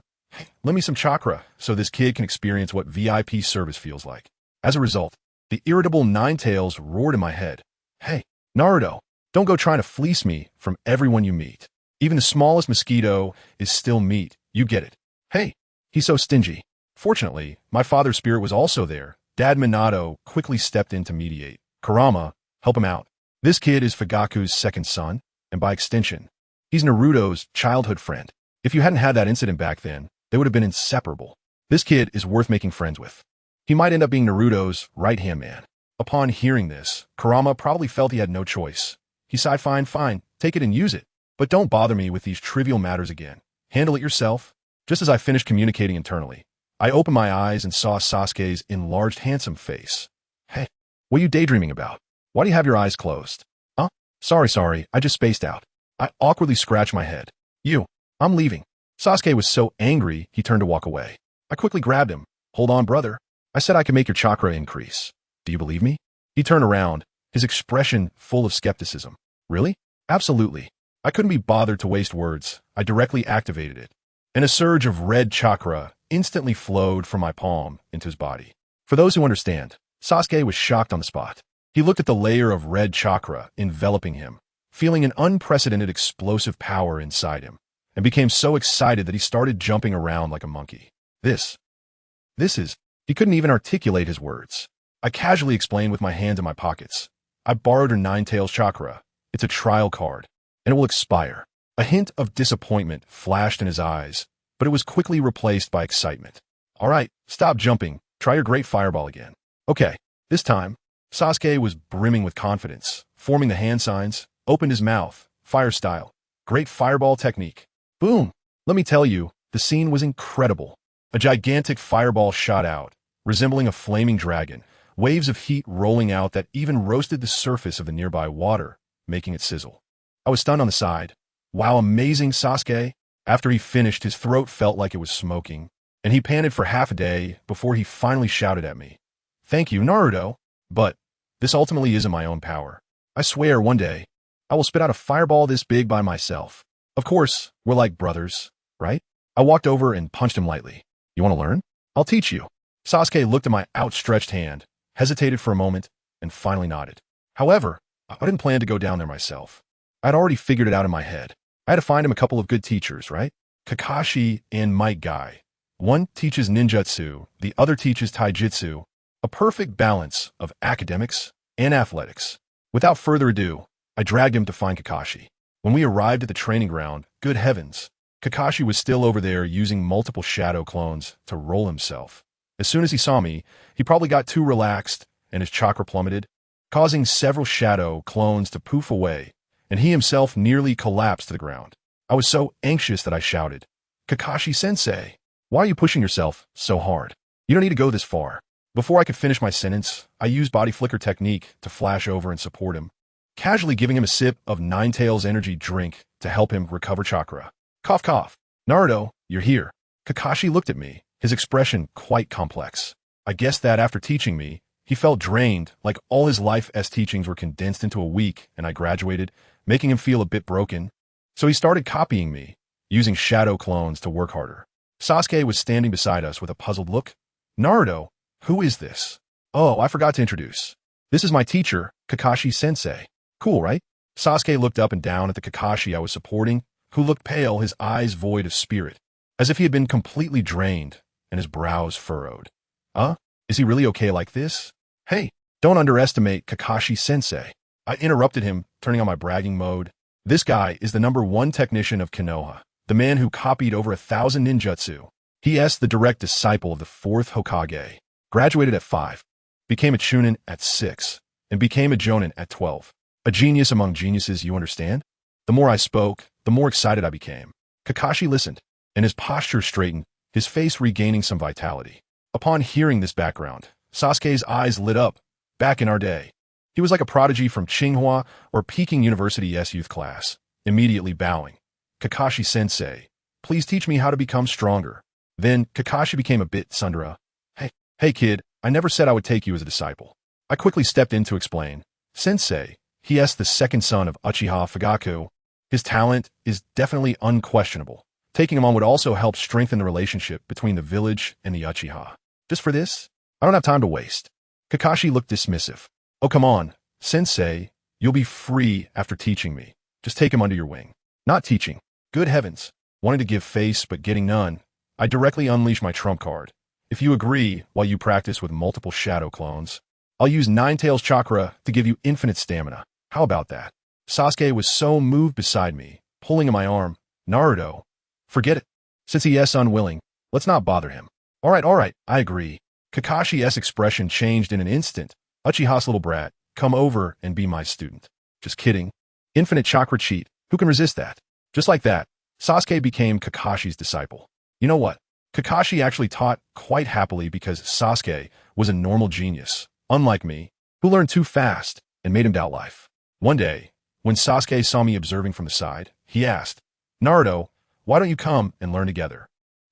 Speaker 1: lend me some chakra so this kid can experience what VIP service feels like. As a result, the irritable Ninetales roared in my head. Hey, Naruto, don't go trying to fleece me from everyone you meet. Even the smallest mosquito is still meat. You get it. Hey, he's so stingy. Fortunately, my father's spirit was also there. Dad Minato quickly stepped in to mediate. Kurama, help him out. This kid is Fugaku's second son, and by extension, he's Naruto's childhood friend. If you hadn't had that incident back then, they would have been inseparable. This kid is worth making friends with. He might end up being Naruto's right-hand man. Upon hearing this, Kurama probably felt he had no choice. He sighed, fine, take it and use it. But don't bother me with these trivial matters again. Handle it yourself. Just as I finished communicating internally, I opened my eyes and saw Sasuke's enlarged, handsome face. Hey, what are you daydreaming about? Why do you have your eyes closed? Huh? Sorry, I just spaced out. I awkwardly scratched my head. I'm leaving. Sasuke was so angry, he turned to walk away. I quickly grabbed him. Hold on, brother. I said I could make your chakra increase. Do you believe me? He turned around, his expression full of skepticism. Really? Absolutely. I couldn't be bothered to waste words. I directly activated it, and a surge of red chakra instantly flowed from my palm into his body. For those who understand, Sasuke was shocked on the spot. He looked at the layer of red chakra enveloping him, feeling an unprecedented explosive power inside him, and became so excited that he started jumping around like a monkey. This is... He couldn't even articulate his words. I casually explained with my hands in my pockets. I borrowed her Ninetales chakra. It's a trial card, and it will expire. A hint of disappointment flashed in his eyes, but it was quickly replaced by excitement. All right, stop jumping. Try your great fireball again. Okay, this time, Sasuke was brimming with confidence, forming the hand signs, opened his mouth, fire style. Great fireball technique. Boom! Let me tell you, the scene was incredible. A gigantic fireball shot out, resembling a flaming dragon, waves of heat rolling out that even roasted the surface of the nearby water, making it sizzle. I was stunned on the side. Wow, amazing, Sasuke! After he finished, his throat felt like it was smoking, and he panted for half a day before he finally shouted at me. Thank you, Naruto, but this ultimately isn't my own power. I swear one day, I will spit out a fireball this big by myself. Of course, we're like brothers, right? I walked over and punched him lightly. You want to learn? I'll teach you. Sasuke looked at my outstretched hand, hesitated for a moment, and finally nodded. However, I didn't plan to go down there myself. I'd already figured it out in my head. I had to find him a couple of good teachers, right? Kakashi and Might Guy. One teaches ninjutsu, the other teaches taijutsu, a perfect balance of academics and athletics. Without further ado, I dragged him to find Kakashi. When we arrived at the training ground, good heavens, Kakashi was still over there using multiple shadow clones to roll himself. As soon as he saw me, he probably got too relaxed and his chakra plummeted, causing several shadow clones to poof away, and he himself nearly collapsed to the ground. I was so anxious that I shouted, Kakashi-sensei, why are you pushing yourself so hard? You don't need to go this far. Before I could finish my sentence, I used body flicker technique to flash over and support him, casually giving him a sip of Ninetales energy drink to help him recover chakra. Cough, cough. Naruto, you're here. Kakashi looked at me, his expression quite complex. I guessed that after teaching me, he felt drained, like all his life's teachings were condensed into a week and I graduated, making him feel a bit broken. So he started copying me, using shadow clones to work harder. Sasuke was standing beside us with a puzzled look. Naruto, who is this? Oh, I forgot to introduce. This is my teacher, Kakashi-sensei. Cool, right? Sasuke looked up and down at the Kakashi I was supporting, who looked pale, his eyes void of spirit, as if he had been completely drained, and his brows furrowed. Is he really okay like this? Hey, don't underestimate Kakashi-sensei. I interrupted him, turning on my bragging mode. This guy is the #1 technician of Konoha, the man who copied over 1,000 ninjutsu. He is the direct disciple of the 4th Hokage, graduated at 5, became a Chunin at 6, and became a Jonin at 12. A genius among geniuses, you understand? The more I spoke, the more excited I became. Kakashi listened, and his posture straightened, his face regaining some vitality. Upon hearing this background, Sasuke's eyes lit up. Back in our day, He was like a prodigy from Tsinghua or Peking University's youth class, immediately bowing. Kakashi-sensei, please teach me how to become stronger. Then Kakashi became a bit Sundara. Hey kid, I never said I would take you as a disciple. I quickly stepped in to explain. Sensei, he is the second son of Uchiha Fugaku. His talent is definitely unquestionable. Taking him on would also help strengthen the relationship between the village and the Uchiha. Just for this? I don't have time to waste. Kakashi looked dismissive. Oh, come on, Sensei, you'll be free after teaching me. Just take him under your wing. Not teaching. Good heavens. Wanting to give face but getting none. I directly unleash my trump card. If you agree, while you practice with multiple shadow clones, I'll use Nine-Tails chakra to give you infinite stamina. How about that? Sasuke was so moved beside me, pulling on my arm. Naruto. Forget it. Since he is unwilling, let's not bother him. All right, I agree. Kakashi's expression changed in an instant. Uchiha's little brat, come over and be my student. Just kidding. Infinite chakra cheat. Who can resist that? Just like that, Sasuke became Kakashi's disciple. You know what? Kakashi actually taught quite happily because Sasuke was a normal genius, unlike me, who learned too fast and made him doubt life. One day, when Sasuke saw me observing from the side, he asked, Naruto, why don't you come and learn together?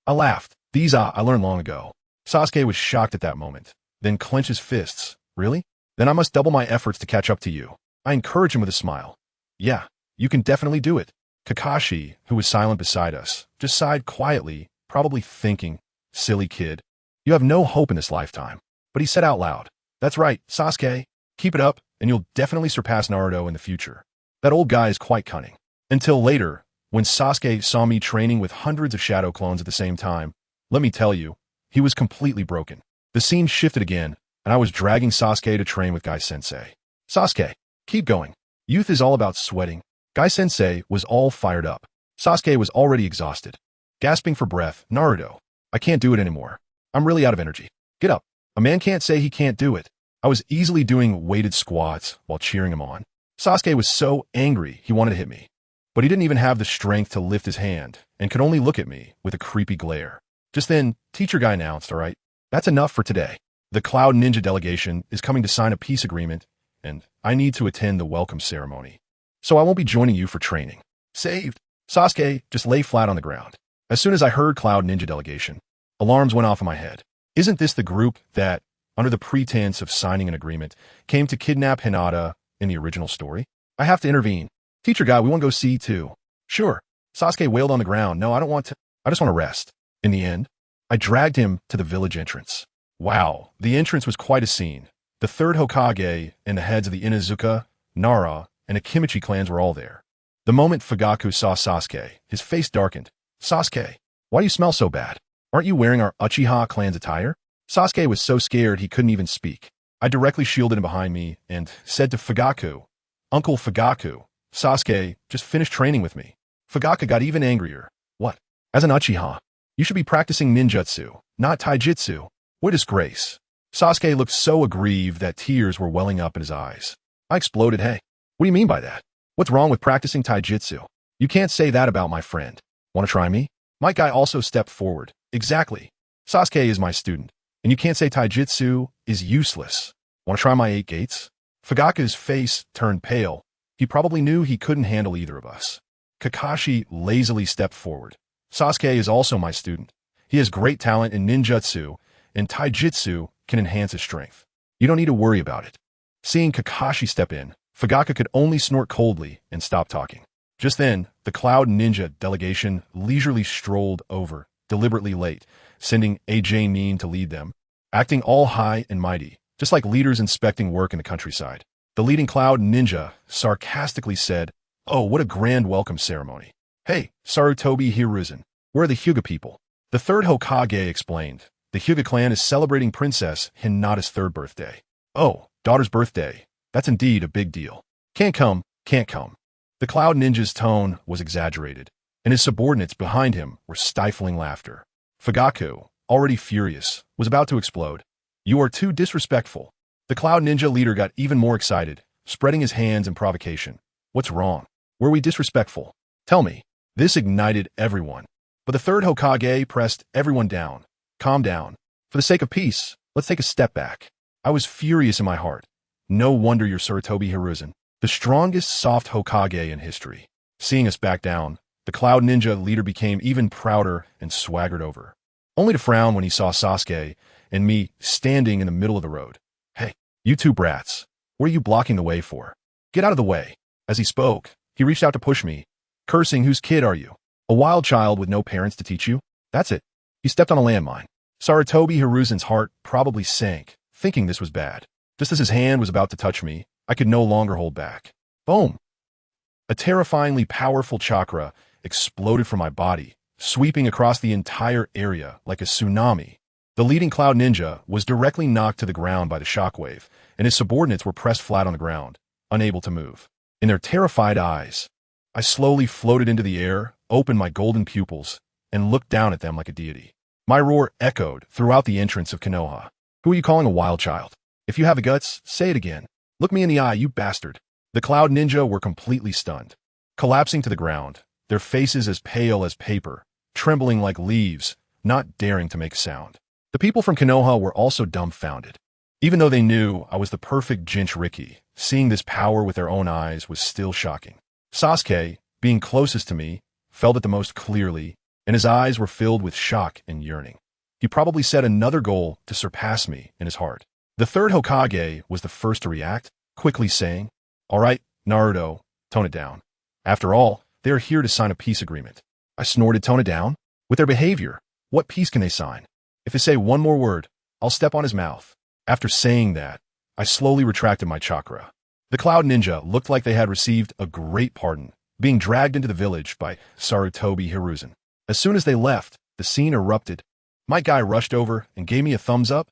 Speaker 1: I laughed. These I learned long ago. Sasuke was shocked at that moment, then clenched his fists. Really? Then I must double my efforts to catch up to you. I encouraged him with a smile. Yeah, you can definitely do it. Kakashi, who was silent beside us, just sighed quietly, probably thinking, silly kid, you have no hope in this lifetime. But he said out loud, that's right, Sasuke, keep it up, and you'll definitely surpass Naruto in the future. That old guy is quite cunning. Until later, when Sasuke saw me training with hundreds of shadow clones at the same time, let me tell you, he was completely broken. The scene shifted again, and I was dragging Sasuke to train with Guy-sensei. Sasuke, keep going. Youth is all about sweating. Guy-sensei was all fired up. Sasuke was already exhausted. Gasping for breath, Naruto, I can't do it anymore. I'm really out of energy. Get up. A man can't say he can't do it. I was easily doing weighted squats while cheering him on. Sasuke was so angry he wanted to hit me. But he didn't even have the strength to lift his hand and could only look at me with a creepy glare. Just then, Teacher Guy announced, all right, that's enough for today. The Cloud Ninja delegation is coming to sign a peace agreement, and I need to attend the welcome ceremony. So I won't be joining you for training. Saved. Sasuke just lay flat on the ground. As soon as I heard Cloud Ninja delegation, alarms went off in my head. Isn't this the group that, under the pretense of signing an agreement, came to kidnap Hinata in the original story? I have to intervene. Teacher Guy, we want to go see too. Sure. Sasuke wailed on the ground. No, I don't want to. I just want to rest. In the end, I dragged him to the village entrance. Wow, the entrance was quite a scene. The third Hokage and the heads of the Inuzuka, Nara, and Akimichi clans were all there. The moment Fugaku saw Sasuke, his face darkened. Sasuke, why do you smell so bad? Aren't you wearing our Uchiha clan's attire? Sasuke was so scared he couldn't even speak. I directly shielded him behind me and said to Fugaku, Uncle Fugaku, Sasuke just finished training with me. Fugaku got even angrier. What? As an Uchiha, you should be practicing ninjutsu, not taijutsu. What a disgrace. Sasuke looked so aggrieved that tears were welling up in his eyes. I exploded. Hey, what do you mean by that? What's wrong with practicing taijutsu? You can't say that about my friend. Want to try me? My guy also stepped forward. Exactly. Sasuke is my student, and you can't say taijutsu is useless. Want to try my 8 gates? Fugaku's face turned pale. He probably knew he couldn't handle either of us. Kakashi lazily stepped forward. Sasuke is also my student. He has great talent in ninjutsu, and taijutsu can enhance his strength. You don't need to worry about it. Seeing Kakashi step in, Fugaku could only snort coldly and stop talking. Just then, the Cloud Ninja delegation leisurely strolled over, deliberately late, sending AJ Nin to lead them, acting all high and mighty, just like leaders inspecting work in the countryside. The leading Cloud Ninja sarcastically said, oh, what a grand welcome ceremony. Hey, Sarutobi Hiruzen, where are the Hyuga people? The third Hokage explained, the Hyuga clan is celebrating Princess Hinata's 3rd birthday. Oh, daughter's birthday. That's indeed a big deal. Can't come, can't come. The Cloud Ninja's tone was exaggerated, and his subordinates behind him were stifling laughter. Fugaku, already furious, was about to explode. You are too disrespectful. The Cloud Ninja leader got even more excited, spreading his hands in provocation. What's wrong? Were we disrespectful? Tell me. This ignited everyone. But the third Hokage pressed everyone down. Calm down. For the sake of peace, let's take a step back. I was furious in my heart. No wonder you're Sarutobi Hiruzen, the strongest soft Hokage in history. Seeing us back down, the Cloud Ninja leader became even prouder and swaggered over, only to frown when he saw Sasuke and me standing in the middle of the road. Hey, you two brats, what are you blocking the way for? Get out of the way. As he spoke, he reached out to push me, cursing, whose kid are you? A wild child with no parents to teach you? That's it. He stepped on a landmine. Sarutobi Hiruzen's heart probably sank, thinking this was bad. Just as his hand was about to touch me, I could no longer hold back. Boom! A terrifyingly powerful chakra exploded from my body, sweeping across the entire area like a tsunami. The leading Cloud Ninja was directly knocked to the ground by the shockwave, and his subordinates were pressed flat on the ground, unable to move. In their terrified eyes, I slowly floated into the air, opened my golden pupils, and looked down at them like a deity. My roar echoed throughout the entrance of Konoha. Who are you calling a wild child? If you have the guts, say it again. Look me in the eye, you bastard. The Cloud Ninja were completely stunned, collapsing to the ground, their faces as pale as paper, trembling like leaves, not daring to make a sound. The people from Konoha were also dumbfounded. Even though they knew I was the perfect Jinchuriki, seeing this power with their own eyes was still shocking. Sasuke, being closest to me, felt it the most clearly, and his eyes were filled with shock and yearning. He probably set another goal to surpass me in his heart. The third Hokage was the first to react, quickly saying, "All right, Naruto, tone it down. After all, they are here to sign a peace agreement." I snorted, "Tone it down? With their behavior, what peace can they sign? If they say one more word, I'll step on his mouth." After saying that, I slowly retracted my chakra. The Cloud Ninja looked like they had received a great pardon, being dragged into the village by Sarutobi Hiruzen. As soon as they left, the scene erupted. My guy rushed over and gave me a thumbs up.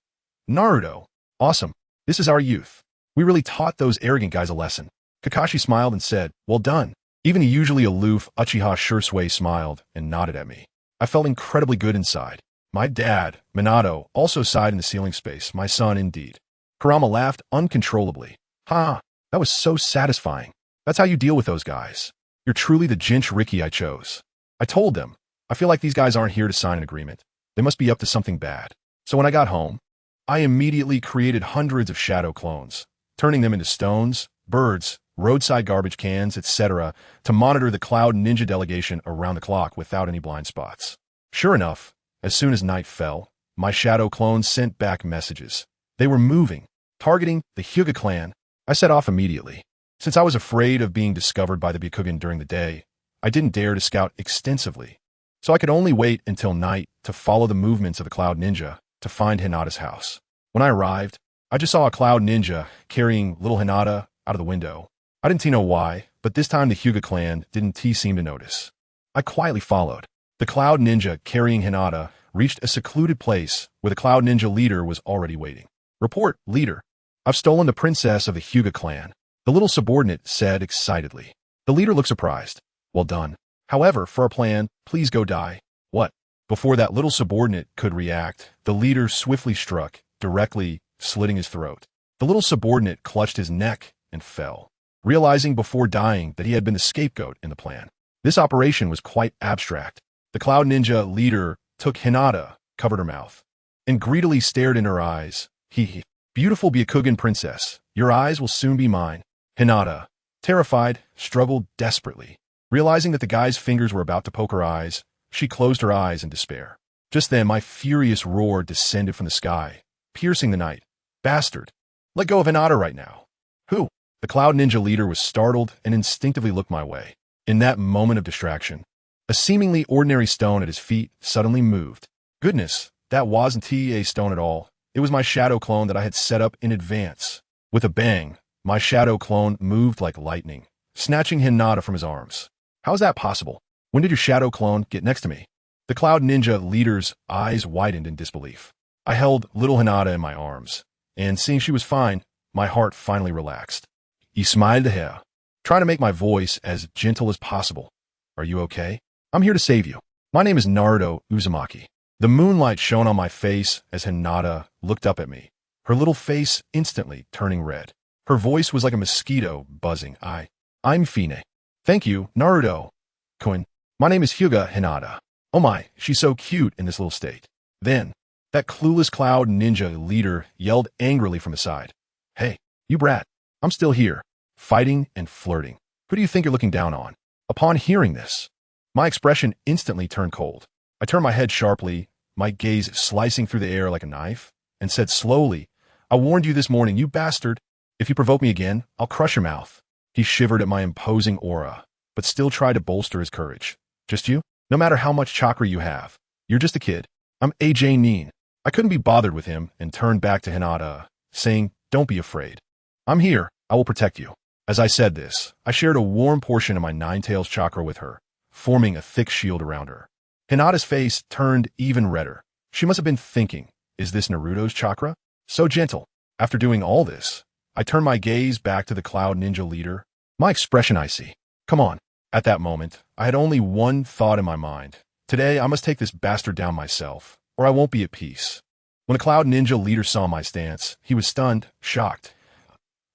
Speaker 1: "Naruto, awesome. This is our youth. We really taught those arrogant guys a lesson." Kakashi smiled and said, "Well done." Even the usually aloof Uchiha Shursui smiled and nodded at me. I felt incredibly good inside. My dad, Minato, also sighed in the ceiling space. My son, indeed. Kurama laughed uncontrollably. "Ha, that was so satisfying. That's how you deal with those guys. You're truly the Jinchuriki I chose." I told them, "I feel like these guys aren't here to sign an agreement. They must be up to something bad." So when I got home, I immediately created hundreds of shadow clones, turning them into stones, birds, roadside garbage cans, etc., to monitor the Cloud Ninja delegation around the clock without any blind spots. Sure enough, as soon as night fell, my shadow clones sent back messages. They were moving, targeting the Hyuga clan. I set off immediately. Since I was afraid of being discovered by the Byakugan during the day, I didn't dare to scout extensively, so I could only wait until night to follow the movements of the Cloud Ninja to find Hinata's house. When I arrived, I just saw a Cloud Ninja carrying little Hinata out of the window. I didn't know why, but this time the Hyuga clan didn't seem to notice. I quietly followed. The Cloud Ninja carrying Hinata reached a secluded place where the Cloud Ninja leader was already waiting. "Report, leader. I've stolen the princess of the Hyuga clan," the little subordinate said excitedly. The leader looked surprised. "Well done. However, for our plan, please go die." "What?" Before that little subordinate could react, the leader swiftly struck, directly slitting his throat. The little subordinate clutched his neck and fell, realizing before dying that he had been the scapegoat in the plan. This operation was quite abstract. The Cloud Ninja leader took Hinata, covered her mouth, and greedily stared in her eyes. "He, beautiful Byakugan princess, your eyes will soon be mine." Hinata, terrified, struggled desperately. Realizing that the guy's fingers were about to poke her eyes, she closed her eyes in despair. Just then, my furious roar descended from the sky, piercing the night. "Bastard! Let go of Hinata right now." "Who?" The Cloud Ninja leader was startled and instinctively looked my way. In that moment of distraction, a seemingly ordinary stone at his feet suddenly moved. Goodness, that wasn't a stone at all. It was my shadow clone that I had set up in advance. With a bang, my shadow clone moved like lightning, snatching Hinata from his arms. "How is that possible? When did your shadow clone get next to me?" The Cloud Ninja leader's eyes widened in disbelief. I held little Hinata in my arms, and seeing she was fine, my heart finally relaxed. He smiled at her, trying to make my voice as gentle as possible. "Are you okay? I'm here to save you. My name is Naruto Uzumaki." The moonlight shone on my face as Hinata looked up at me, her little face instantly turning red. Her voice was like a mosquito buzzing. I'm Fine. "Thank you, Naruto-kun. My name is Hyuga Hinata." "Oh my, she's so cute in this little state." Then, that clueless Cloud Ninja leader yelled angrily from his side. "Hey, You brat. I'm still here, fighting and flirting. Who do you think you're looking down on? Upon hearing this, my expression instantly turned cold. I turned my head sharply, my gaze slicing through the air like a knife, and said slowly, I warned you this morning, you bastard. If you provoke me again, I'll crush your mouth. He shivered at my imposing aura, but still tried to bolster his courage. Just you? No matter how much chakra you have, you're just a kid. I'm AJ Neen. I couldn't be bothered with him and turned back to Hinata, saying, don't be afraid. I'm here. I will protect you. As I said this, I shared a warm portion of my Nine-Tails chakra with her, forming a thick shield around her. Hinata's face turned even redder. She must have been thinking, is this Naruto's chakra? So gentle. After doing all this, I turned my gaze back to the Cloud Ninja leader. My expression icy. Come on. At that moment, I had only one thought in my mind. Today, I must take this bastard down myself, or I won't be at peace. When the Cloud Ninja leader saw my stance, he was stunned, shocked.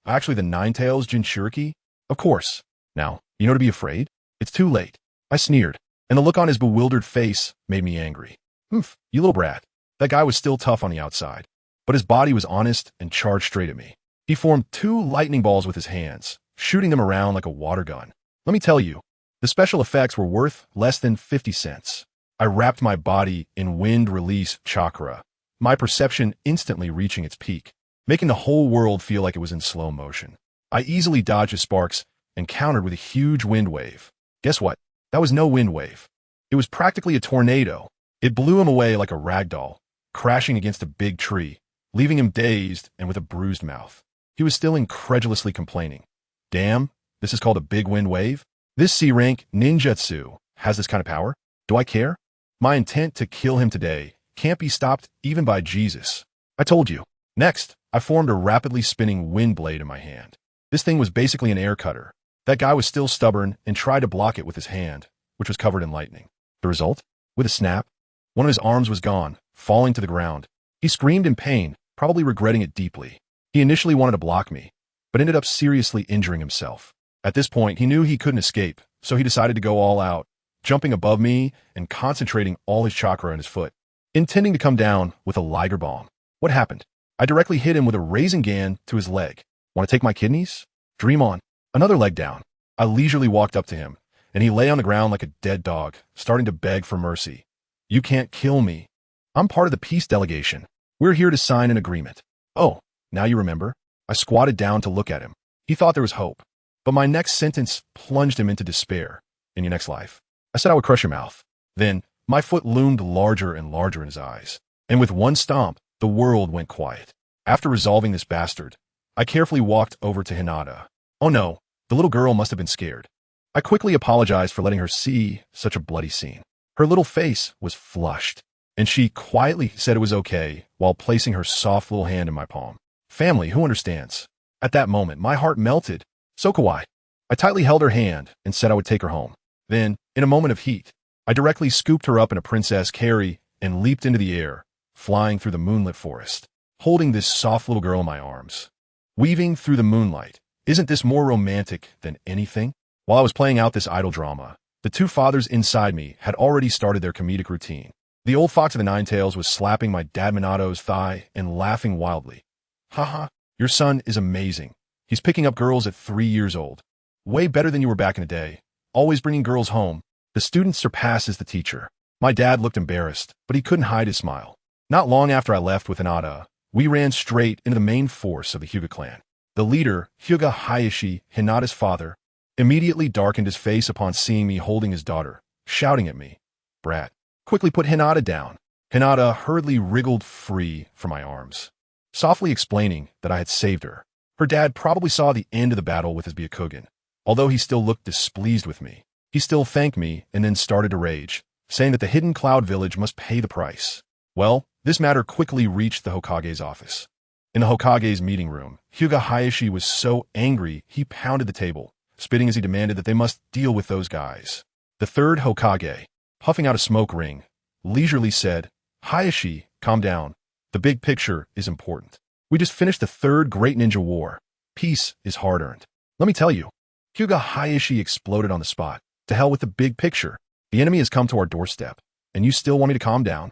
Speaker 1: Actually, the Nine-Tails Jinchuriki? Of course. Now, you know to be afraid? It's too late. I sneered, and the look on his bewildered face made me angry. Humph, you little brat. That guy was still tough on the outside, but his body was honest and charged straight at me. He formed 2 lightning balls with his hands, shooting them around like a water gun. Let me tell you, the special effects were worth less than 50 cents. I wrapped my body in wind release chakra, my perception instantly reaching its peak, making the whole world feel like it was in slow motion. I easily dodged his sparks and countered with a huge wind wave. Guess what? That was no wind wave. It was practically a tornado. It blew him away like a rag doll, crashing against a big tree, leaving him dazed and with a bruised mouth. He was still incredulously complaining. Damn, this is called a big wind wave? This C-rank ninjutsu has this kind of power? Do I care? My intent to kill him today can't be stopped even by Jesus. I told you. Next, I formed a rapidly spinning wind blade in my hand. This thing was basically an air cutter. That guy was still stubborn and tried to block it with his hand, which was covered in lightning. The result? With a snap, one of his arms was gone, falling to the ground. He screamed in pain, probably regretting it deeply. He initially wanted to block me, but ended up seriously injuring himself. At this point, he knew he couldn't escape, so he decided to go all out, jumping above me and concentrating all his chakra on his foot, intending to come down with a Liger Bomb. What happened? I directly hit him with a Rasengan to his leg. Want to take my kidneys? Dream on. Another leg down. I leisurely walked up to him, and he lay on the ground like a dead dog, starting to beg for mercy. You can't kill me. I'm part of the peace delegation. We're here to sign an agreement. Oh, now you remember? I squatted down to look at him. He thought there was hope, but my next sentence plunged him into despair. In your next life. I said I would crush your mouth. Then, my foot loomed larger and larger in his eyes, and with one stomp, the world went quiet. After resolving this bastard, I carefully walked over to Hinata. Oh no, the little girl must have been scared. I quickly apologized for letting her see such a bloody scene. Her little face was flushed, and she quietly said it was okay while placing her soft little hand in my palm. Family, who understands? At that moment, my heart melted. So kawaii. I tightly held her hand and said I would take her home. Then, in a moment of heat, I directly scooped her up in a princess carry and leaped into the air, flying through the moonlit forest, holding this soft little girl in my arms. Weaving through the moonlight, isn't this more romantic than anything? While I was playing out this idle drama, the 2 fathers inside me had already started their comedic routine. The old fox of the Nine-Tails was slapping my dad Minato's thigh and laughing wildly. Haha, your son is amazing. He's picking up girls at 3 years old. Way better than you were back in the day. Always bringing girls home. The student surpasses the teacher. My dad looked embarrassed, but he couldn't hide his smile. Not long after I left with Hinata, we ran straight into the main force of the Hyuga clan. The leader, Hyuga Hayashi, Hinata's father, immediately darkened his face upon seeing me holding his daughter, shouting at me. Brat, quickly put Hinata down. Hinata hurriedly wriggled free from my arms, softly explaining that I had saved her. Her dad probably saw the end of the battle with his Byakugan. Although he still looked displeased with me, he still thanked me and then started to rage, saying that the hidden cloud village must pay the price. Well, this matter quickly reached the Hokage's office. In the Hokage's meeting room, Hyuga Hayashi was so angry he pounded the table, spitting as he demanded that they must deal with those guys. The 3rd Hokage, puffing out a smoke ring, leisurely said, Hayashi, calm down. The big picture is important. We just finished the 3rd Great Ninja War. Peace is hard-earned. Let me tell you. Hyuga Hayashi exploded on the spot. To hell with the big picture. The enemy has come to our doorstep, and you still want me to calm down?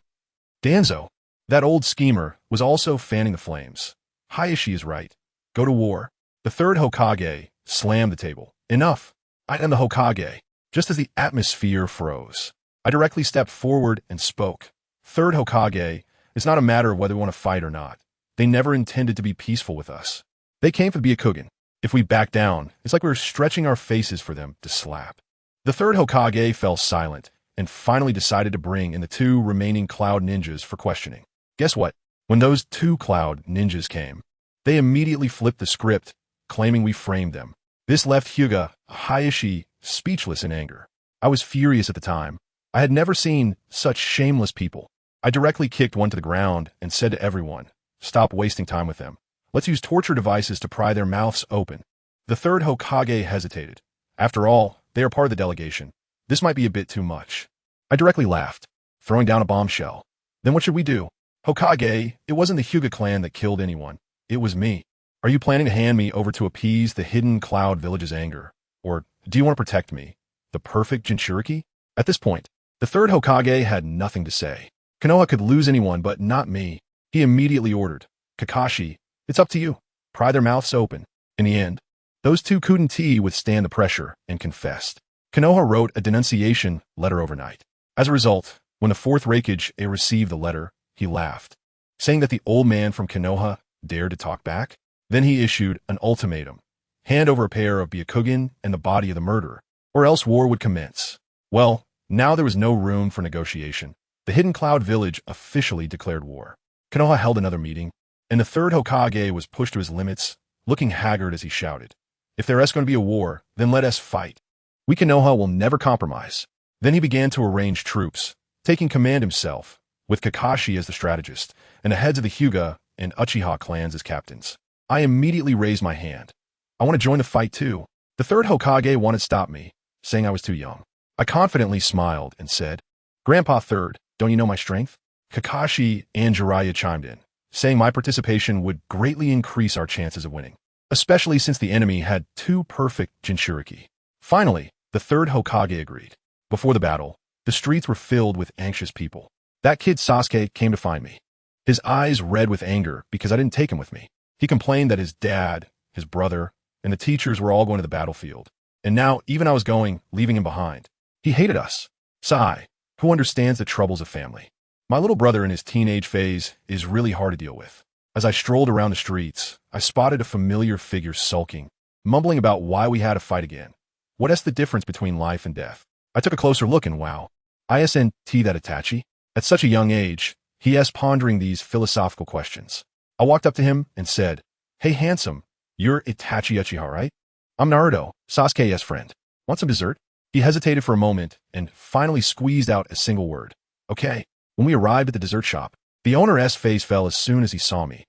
Speaker 1: Danzo, that old schemer, was also fanning the flames. Hayashi is right. Go to war. The third Hokage slammed the table. Enough. I am the Hokage. Just as the atmosphere froze, I directly stepped forward and spoke. Third Hokage, it's not a matter of whether we want to fight or not. They never intended to be peaceful with us. They came for the Byakugan. If we back down, it's like we were stretching our faces for them to slap. The third Hokage fell silent and finally decided to bring in the two remaining Cloud Ninjas for questioning. Guess what? When those two Cloud Ninjas came, they immediately flipped the script, claiming we framed them. This left Hyuga Hayashi speechless in anger. I was furious at the time. I had never seen such shameless people. I directly kicked one to the ground and said to everyone, stop wasting time with them. Let's use torture devices to pry their mouths open. The third Hokage hesitated. After all, they are part of the delegation. This might be a bit too much. I directly laughed, throwing down a bombshell. Then what should we do? Hokage, it wasn't the Hyuga clan that killed anyone. It was me. Are you planning to hand me over to appease the hidden Cloud Village's anger? Or do you want to protect me? The perfect Jinchuriki? At this point, the third Hokage had nothing to say. Konoha could lose anyone but not me. He immediately ordered, Kakashi, it's up to you. Pry their mouths open. In the end, those two couldn't withstand the pressure and confessed. Konoha wrote a denunciation letter overnight. As a result, when the fourth Raikage received the letter, he laughed, saying that the old man from Konoha dared to talk back. Then he issued an ultimatum. Hand over a pair of Byakugan and the body of the murderer, or else war would commence. Well, now there was no room for negotiation. The hidden Cloud Village officially declared war. Konoha held another meeting, and the third Hokage was pushed to his limits, looking haggard as he shouted, if there is going to be a war, then let us fight. We Konoha will never compromise. Then he began to arrange troops, taking command himself, with Kakashi as the strategist, and the heads of the Hyuga and Uchiha clans as captains. I immediately raised my hand. I want to join the fight too. The third Hokage wanted to stop me, saying I was too young. I confidently smiled and said, Grandpa Third, don't you know my strength? Kakashi and Jiraiya chimed in, saying my participation would greatly increase our chances of winning, especially since the enemy had two perfect Jinchuriki. Finally, the third Hokage agreed. Before the battle, the streets were filled with anxious people. That kid Sasuke came to find me, his eyes red with anger because I didn't take him with me. He complained that his dad, his brother, and the teachers were all going to the battlefield, and now even I was going, leaving him behind. He hated us. Sai, who understands the troubles of family. My little brother in his teenage phase is really hard to deal with. As I strolled around the streets, I spotted a familiar figure sulking, mumbling about why we had to fight again. What is the difference between life and death? I took a closer look and wow, isn't that Itachi? At such a young age, he is pondering these philosophical questions. I walked up to him and said, hey handsome, you're Itachi Uchiha, right? I'm Naruto, Sasuke's friend. Want some dessert? He hesitated for a moment and finally squeezed out a single word. Okay. When we arrived at the dessert shop, the owner's face fell as soon as he saw me.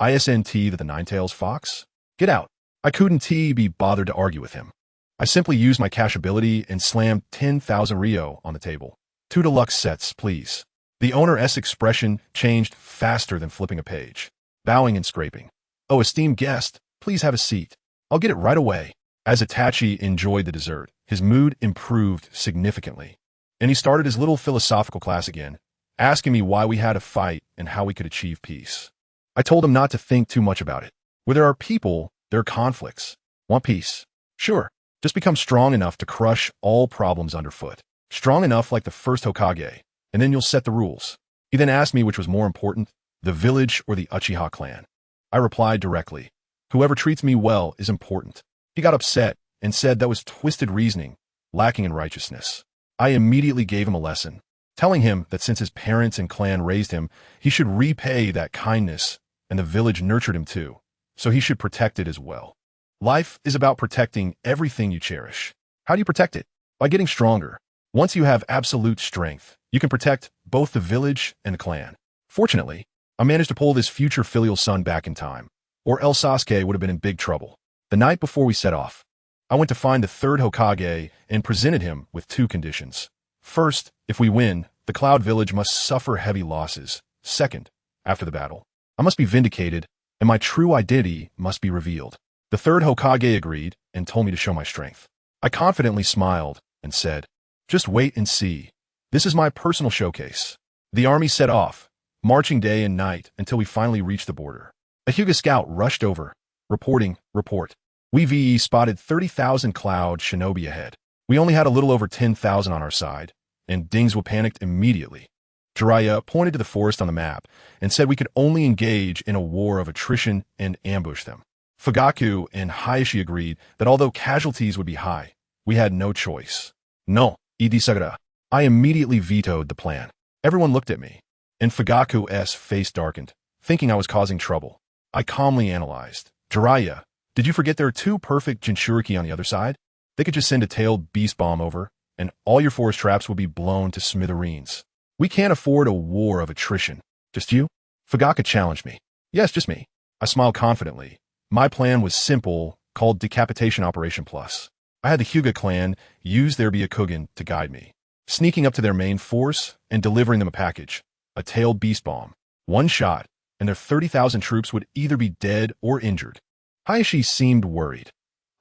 Speaker 1: Isn't that the Nine-Tails Fox? Get out. I couldn't be bothered to argue with him. I simply used my cash ability and slammed 10,000 Ryo on the table. 2 deluxe sets, please. The owner's expression changed faster than flipping a page, bowing and scraping. Oh, esteemed guest, please have a seat. I'll get it right away. As Itachi enjoyed the dessert, his mood improved significantly, and he started his little philosophical class again, asking me why we had to fight and how we could achieve peace. I told him not to think too much about it. Where there are people, there are conflicts. Want peace? Sure. Just become strong enough to crush all problems underfoot. Strong enough like the first Hokage, and then you'll set the rules. He then asked me which was more important, the village or the Uchiha clan. I replied directly, whoever treats me well is important. He got upset and said that was twisted reasoning, lacking in righteousness. I immediately gave him a lesson, telling him that since his parents and clan raised him, he should repay that kindness, and the village nurtured him too, so he should protect it as well. Life is about protecting everything you cherish. How do you protect it? By getting stronger. Once you have absolute strength, you can protect both the village and the clan. Fortunately, I managed to pull this future filial son back in time, or else Sasuke would have been in big trouble. The night before we set off, I went to find the third Hokage and presented him with 2 conditions. First, if we win, the Cloud Village must suffer heavy losses. Second, after the battle, I must be vindicated, and my true identity must be revealed. The third Hokage agreed and told me to show my strength. I confidently smiled and said, just wait and see. This is my personal showcase. The army set off, marching day and night until we finally reached the border. A Hyuga scout rushed over, Reporting, report. We VE spotted 30,000 Cloud Shinobi ahead. We only had a little over 10,000 on our side, and Dingswa panicked immediately. Jiraiya pointed to the forest on the map and said we could only engage in a war of attrition and ambush them. Fugaku and Hayashi agreed that although casualties would be high, we had no choice. No, Idisagara. I immediately vetoed the plan. Everyone looked at me, and Fugaku's face darkened, thinking I was causing trouble. I calmly analyzed. Jiraiya, did you forget there are two perfect Jinchuriki on the other side? They could just send a tailed beast bomb over, and all your forest traps would be blown to smithereens. We can't afford a war of attrition. Just you? Fugaku challenged me. Yes, just me. I smiled confidently. My plan was simple, called Decapitation Operation Plus. I had the Hyuga clan use their Byakugan to guide me, sneaking up to their main force and delivering them a package, a tailed beast bomb. One shot, and their 30,000 troops would either be dead or injured. Hayashi seemed worried.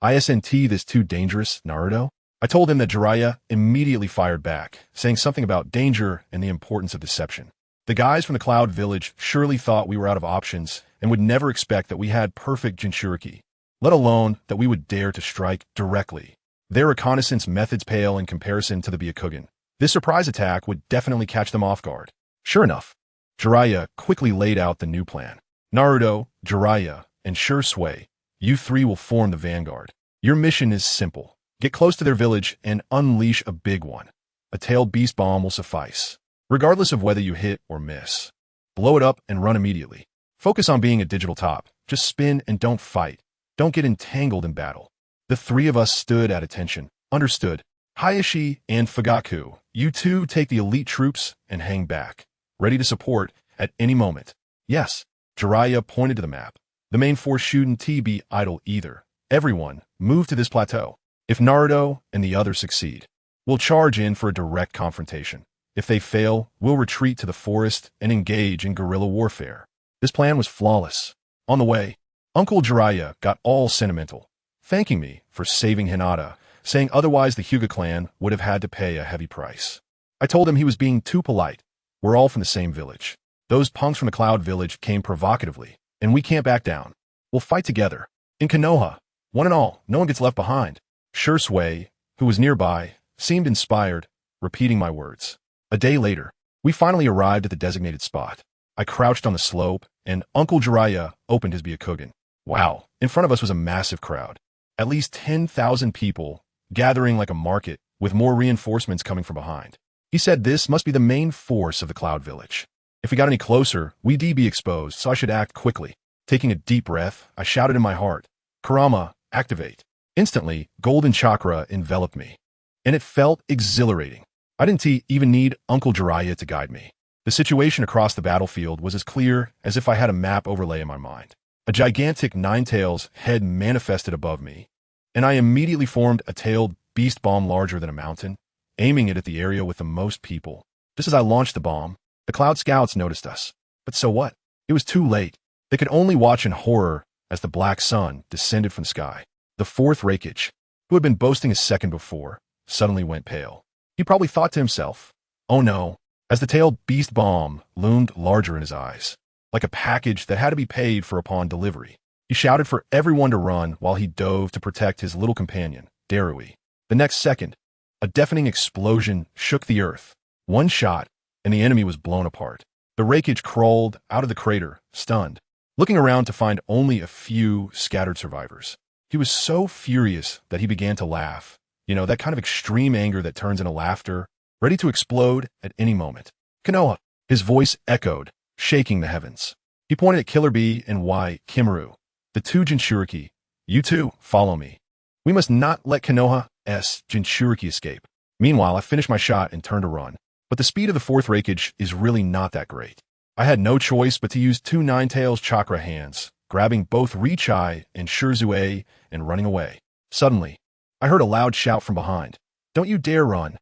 Speaker 1: Isn't this too dangerous, Naruto? I told him that Jiraiya immediately fired back, saying something about danger and the importance of deception. The guys from the Cloud Village surely thought we were out of options and would never expect that we had perfect Jinchuriki, let alone that we would dare to strike directly. Their reconnaissance methods pale in comparison to the Byakugan. This surprise attack would definitely catch them off guard. Sure enough, Jiraiya quickly laid out the new plan. Naruto, Jiraiya, and Shursui, you three will form the vanguard. Your mission is simple. Get close to their village and unleash a big one. A tailed beast bomb will suffice, regardless of whether you hit or miss. Blow it up and run immediately. Focus on being a digital top. Just spin and don't fight. Don't get entangled in battle. The three of us stood at attention. Understood. Hayashi and Fugaku, you two take the elite troops and hang back, ready to support at any moment. Yes. Jiraiya pointed to the map. The main force shouldn't be idle either. Everyone, move to this plateau. If Naruto and the others succeed, we'll charge in for a direct confrontation. If they fail, we'll retreat to the forest and engage in guerrilla warfare. This plan was flawless. On the way, Uncle Jiraiya got all sentimental, thanking me for saving Hinata, saying otherwise the Hyuga clan would have had to pay a heavy price. I told him he was being too polite. We're all from the same village. Those punks from the Cloud Village came provocatively, and we can't back down. We'll fight together. In Konoha, one and all, no one gets left behind. Shursui, who was nearby, seemed inspired, repeating my words. A day later, we finally arrived at the designated spot. I crouched on the slope, and Uncle Jiraiya opened his Byakugan. Wow, in front of us was a massive crowd. At least 10,000 people, gathering like a market, with more reinforcements coming from behind. He said this must be the main force of the Cloud Village. If we got any closer, we'd be exposed, so I should act quickly. Taking a deep breath, I shouted in my heart, Kurama, activate. Instantly, golden chakra enveloped me, and it felt exhilarating. I didn't even need Uncle Jiraiya to guide me. The situation across the battlefield was as clear as if I had a map overlay in my mind. A gigantic nine-tails head manifested above me, and I immediately formed a tailed beast bomb larger than a mountain, aiming it at the area with the most people. Just as I launched the bomb, the Cloud Scouts noticed us. But so what? It was too late. They could only watch in horror as the black sun descended from the sky. The fourth Raikage, who had been boasting a second before, suddenly went pale. He probably thought to himself, oh no, as the tailed beast bomb loomed larger in his eyes, like a package that had to be paid for upon delivery. He shouted for everyone to run while he dove to protect his little companion, Darui. The next second, a deafening explosion shook the earth. One shot, and the enemy was blown apart. The Raikage crawled out of the crater, stunned, looking around to find only a few scattered survivors. He was so furious that he began to laugh. You know, that kind of extreme anger that turns into laughter, ready to explode at any moment. Konoha, his voice echoed, shaking the heavens. He pointed at Killer Bee and Kimaru, the two Jinchuriki. You two, follow me. We must not let Konoha's Jinchuriki escape. Meanwhile, I finished my shot and turned to run. But the speed of the fourth Raikage is really not that great. I had no choice but to use two Nine-Tails chakra hands, grabbing both Richai and Shurzue and running away. Suddenly, I heard a loud shout from behind. Don't you dare run.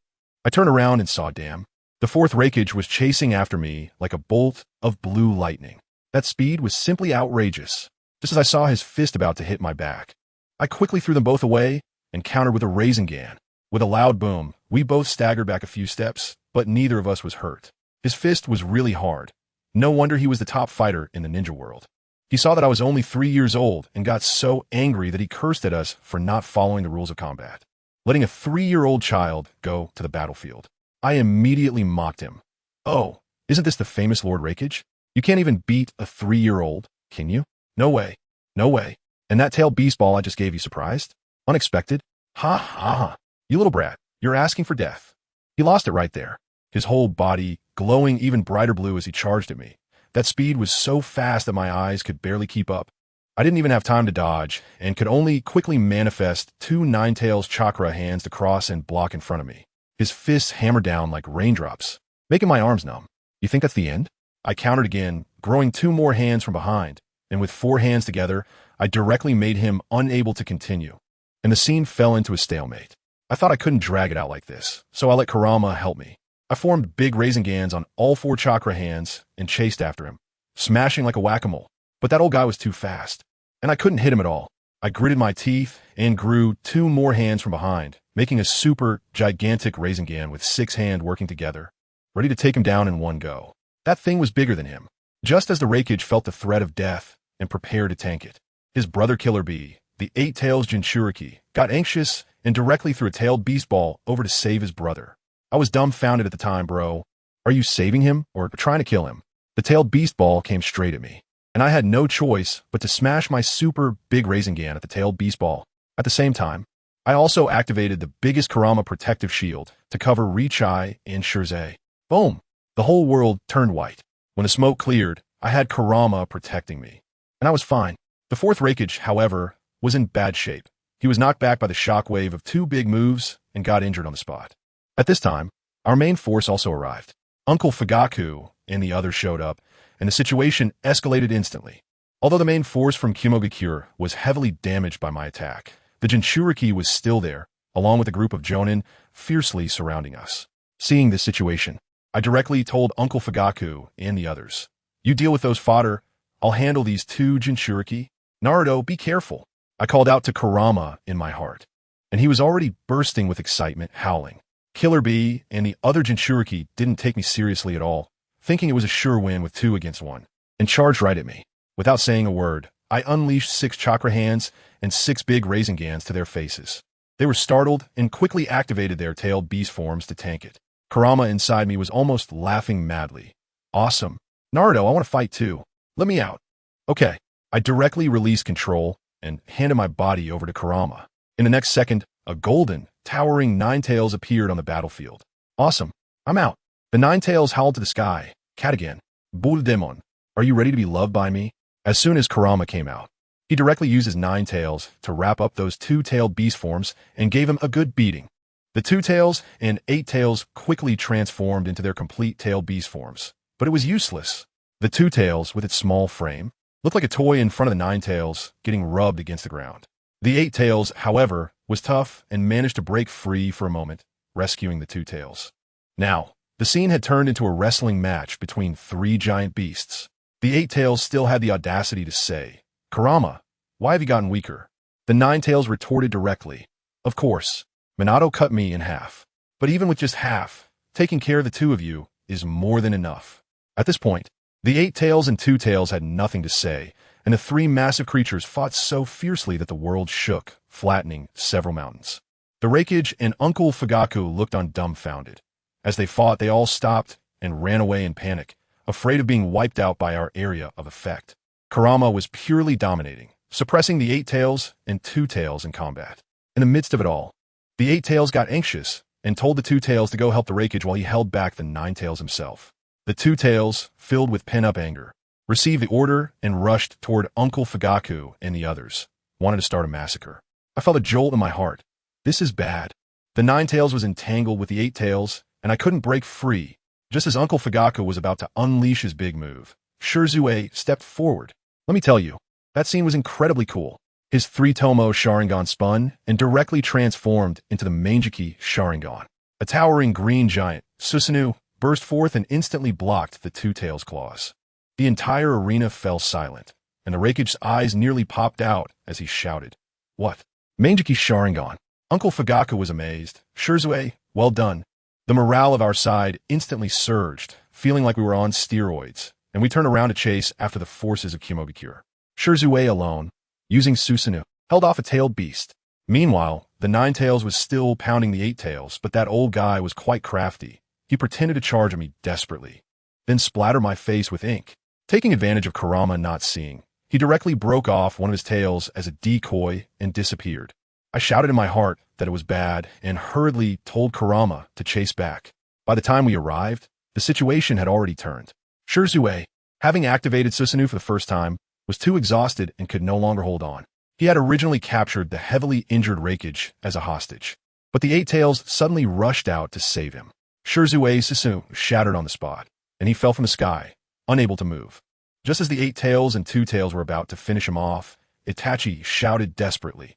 Speaker 1: I turned around and saw damn. The fourth Raikage was chasing after me like a bolt of blue lightning. That speed was simply outrageous. Just as I saw his fist about to hit my back, I quickly threw them both away and countered with a Rasengan. With a loud boom, we both staggered back a few steps, but neither of us was hurt. His fist was really hard. No wonder he was the top fighter in the ninja world. He saw that I was only 3 years old and got so angry that he cursed at us for not following the rules of combat, letting a 3-year-old child go to the battlefield. I immediately mocked him. Oh, isn't this the famous Lord Raikage? You can't even beat a 3-year-old, can you? No way. No way. And that tail beast ball I just gave you surprised? Unexpected? Ha ha ha. You little brat, you're asking for death. He lost it right there, his whole body glowing even brighter blue as he charged at me. That speed was so fast that my eyes could barely keep up. I didn't even have time to dodge and could only quickly manifest 2 Ninetales chakra hands to cross and block in front of me. His fists hammered down like raindrops, making my arms numb. You think that's the end? I countered again, growing 2 more hands from behind, and with 4 hands together, I directly made him unable to continue, and the scene fell into a stalemate. I thought I couldn't drag it out like this, so I let Kurama help me. I formed big Raisengans on all 4 chakra hands and chased after him, smashing like a whack-a-mole. But that old guy was too fast, and I couldn't hit him at all. I gritted my teeth and grew 2 more hands from behind, making a super gigantic Raisengan with 6 hands working together, ready to take him down in one go. That thing was bigger than him. Just as the Raikage felt the threat of death and prepared to tank it, his brother Killer Bee, the 8 Tails Jinchuriki, got anxious and directly threw a tailed beast ball over to save his brother. I was dumbfounded at the time, bro. Are you saving him or trying to kill him? The tailed beast ball came straight at me, and I had no choice but to smash my super big Rasengan at the tailed beast ball. At the same time, I also activated the biggest Kurama protective shield to cover Richai and Shirzei. Boom! The whole world turned white. When the smoke cleared, I had Kurama protecting me, and I was fine. The 4th Raikage, however, was in bad shape. He was knocked back by the shockwave of 2 big moves and got injured on the spot. At this time, our main force also arrived. Uncle Fugaku and the others showed up, and the situation escalated instantly. Although the main force from Kyuubi was heavily damaged by my attack, the Jinchuriki was still there, along with a group of Jonin fiercely surrounding us. Seeing this situation, I directly told Uncle Fugaku and the others, "You deal with those fodder, I'll handle these 2 Jinchuriki. Naruto, be careful." I called out to Kurama in my heart, and he was already bursting with excitement, howling. Killer Bee and the other Jinchuriki didn't take me seriously at all, thinking it was a sure win with 2 against 1, and charged right at me. Without saying a word, I unleashed 6 chakra hands and 6 big Raisengans to their faces. They were startled and quickly activated their tailed beast forms to tank it. Kurama inside me was almost laughing madly. Awesome. Naruto, I want to fight too. Let me out. Okay. I directly released control and handed my body over to Kurama. In the next second, a golden, towering Ninetales appeared on the battlefield. Awesome. I'm out. The Ninetales howled to the sky. Cat again. Bull Demon. Are you ready to be loved by me? As soon as Kurama came out, he directly used his 9 tails to wrap up those 2-tailed beast forms and gave him a good beating. The 2 tails and 8 tails quickly transformed into their complete tailed beast forms, but it was useless. The 2 tails, with its small frame, looked like a toy in front of the 9 tails getting rubbed against the ground. The 8 tails, however, was tough and managed to break free for a moment, rescuing the 2 tails. Now, the scene had turned into a wrestling match between 3 giant beasts. The 8 tails still had the audacity to say, "Kurama, why have you gotten weaker?" The 9 tails retorted directly, "Of course, Minato cut me in half. But even with just half, taking care of the 2 of you is more than enough." At this point, the 8 tails and 2 tails had nothing to say, and the 3 massive creatures fought so fiercely that the world shook, flattening several mountains. The Raikage and Uncle Fugaku looked on dumbfounded. As they fought, they all stopped and ran away in panic, afraid of being wiped out by our area of effect. Kurama was purely dominating, suppressing the 8 tails and 2 tails in combat. In the midst of it all, the 8 tails got anxious and told the 2 tails to go help the Raikage while he held back the 9 tails himself. The 2 tails, filled with pent-up anger, received the order and rushed toward Uncle Fugaku and the others, wanted to start a massacre. I felt a jolt in my heart. This is bad. The 9 tails was entangled with the 8 tails, and I couldn't break free. Just as Uncle Fugaku was about to unleash his big move, Shirzue stepped forward. Let me tell you, that scene was incredibly cool. His 3-tomo Sharingan spun and directly transformed into the Manjiki Sharingan. A towering green giant, Susanoo, burst forth and instantly blocked the 2 tails' claws. The entire arena fell silent, and the Raikage's eyes nearly popped out as he shouted, "What? Manjiki Sharingan?" Uncle Fugaku was amazed. "Shirzue, well done." The morale of our side instantly surged, feeling like we were on steroids, and we turned around to chase after the forces of Kyuubi. Shirzue alone, using Susanoo, held off a tailed beast. Meanwhile, the Nine Tails was still pounding the Eight Tails, but that old guy was quite crafty. He pretended to charge at me desperately, then splatter my face with ink. Taking advantage of Kurama not seeing, he directly broke off one of his tails as a decoy and disappeared. I shouted in my heart that it was bad and hurriedly told Kurama to chase back. By the time we arrived, the situation had already turned. Shirzue, having activated Susanoo for the first time, was too exhausted and could no longer hold on. He had originally captured the heavily injured Raikage as a hostage, but the Eight Tails suddenly rushed out to save him. Shirzue's Susanoo shattered on the spot, and he fell from the sky, unable to move. Just as the Eight Tails and Two Tails were about to finish him off, Itachi shouted desperately,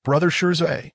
Speaker 1: "Brother Shirzue!"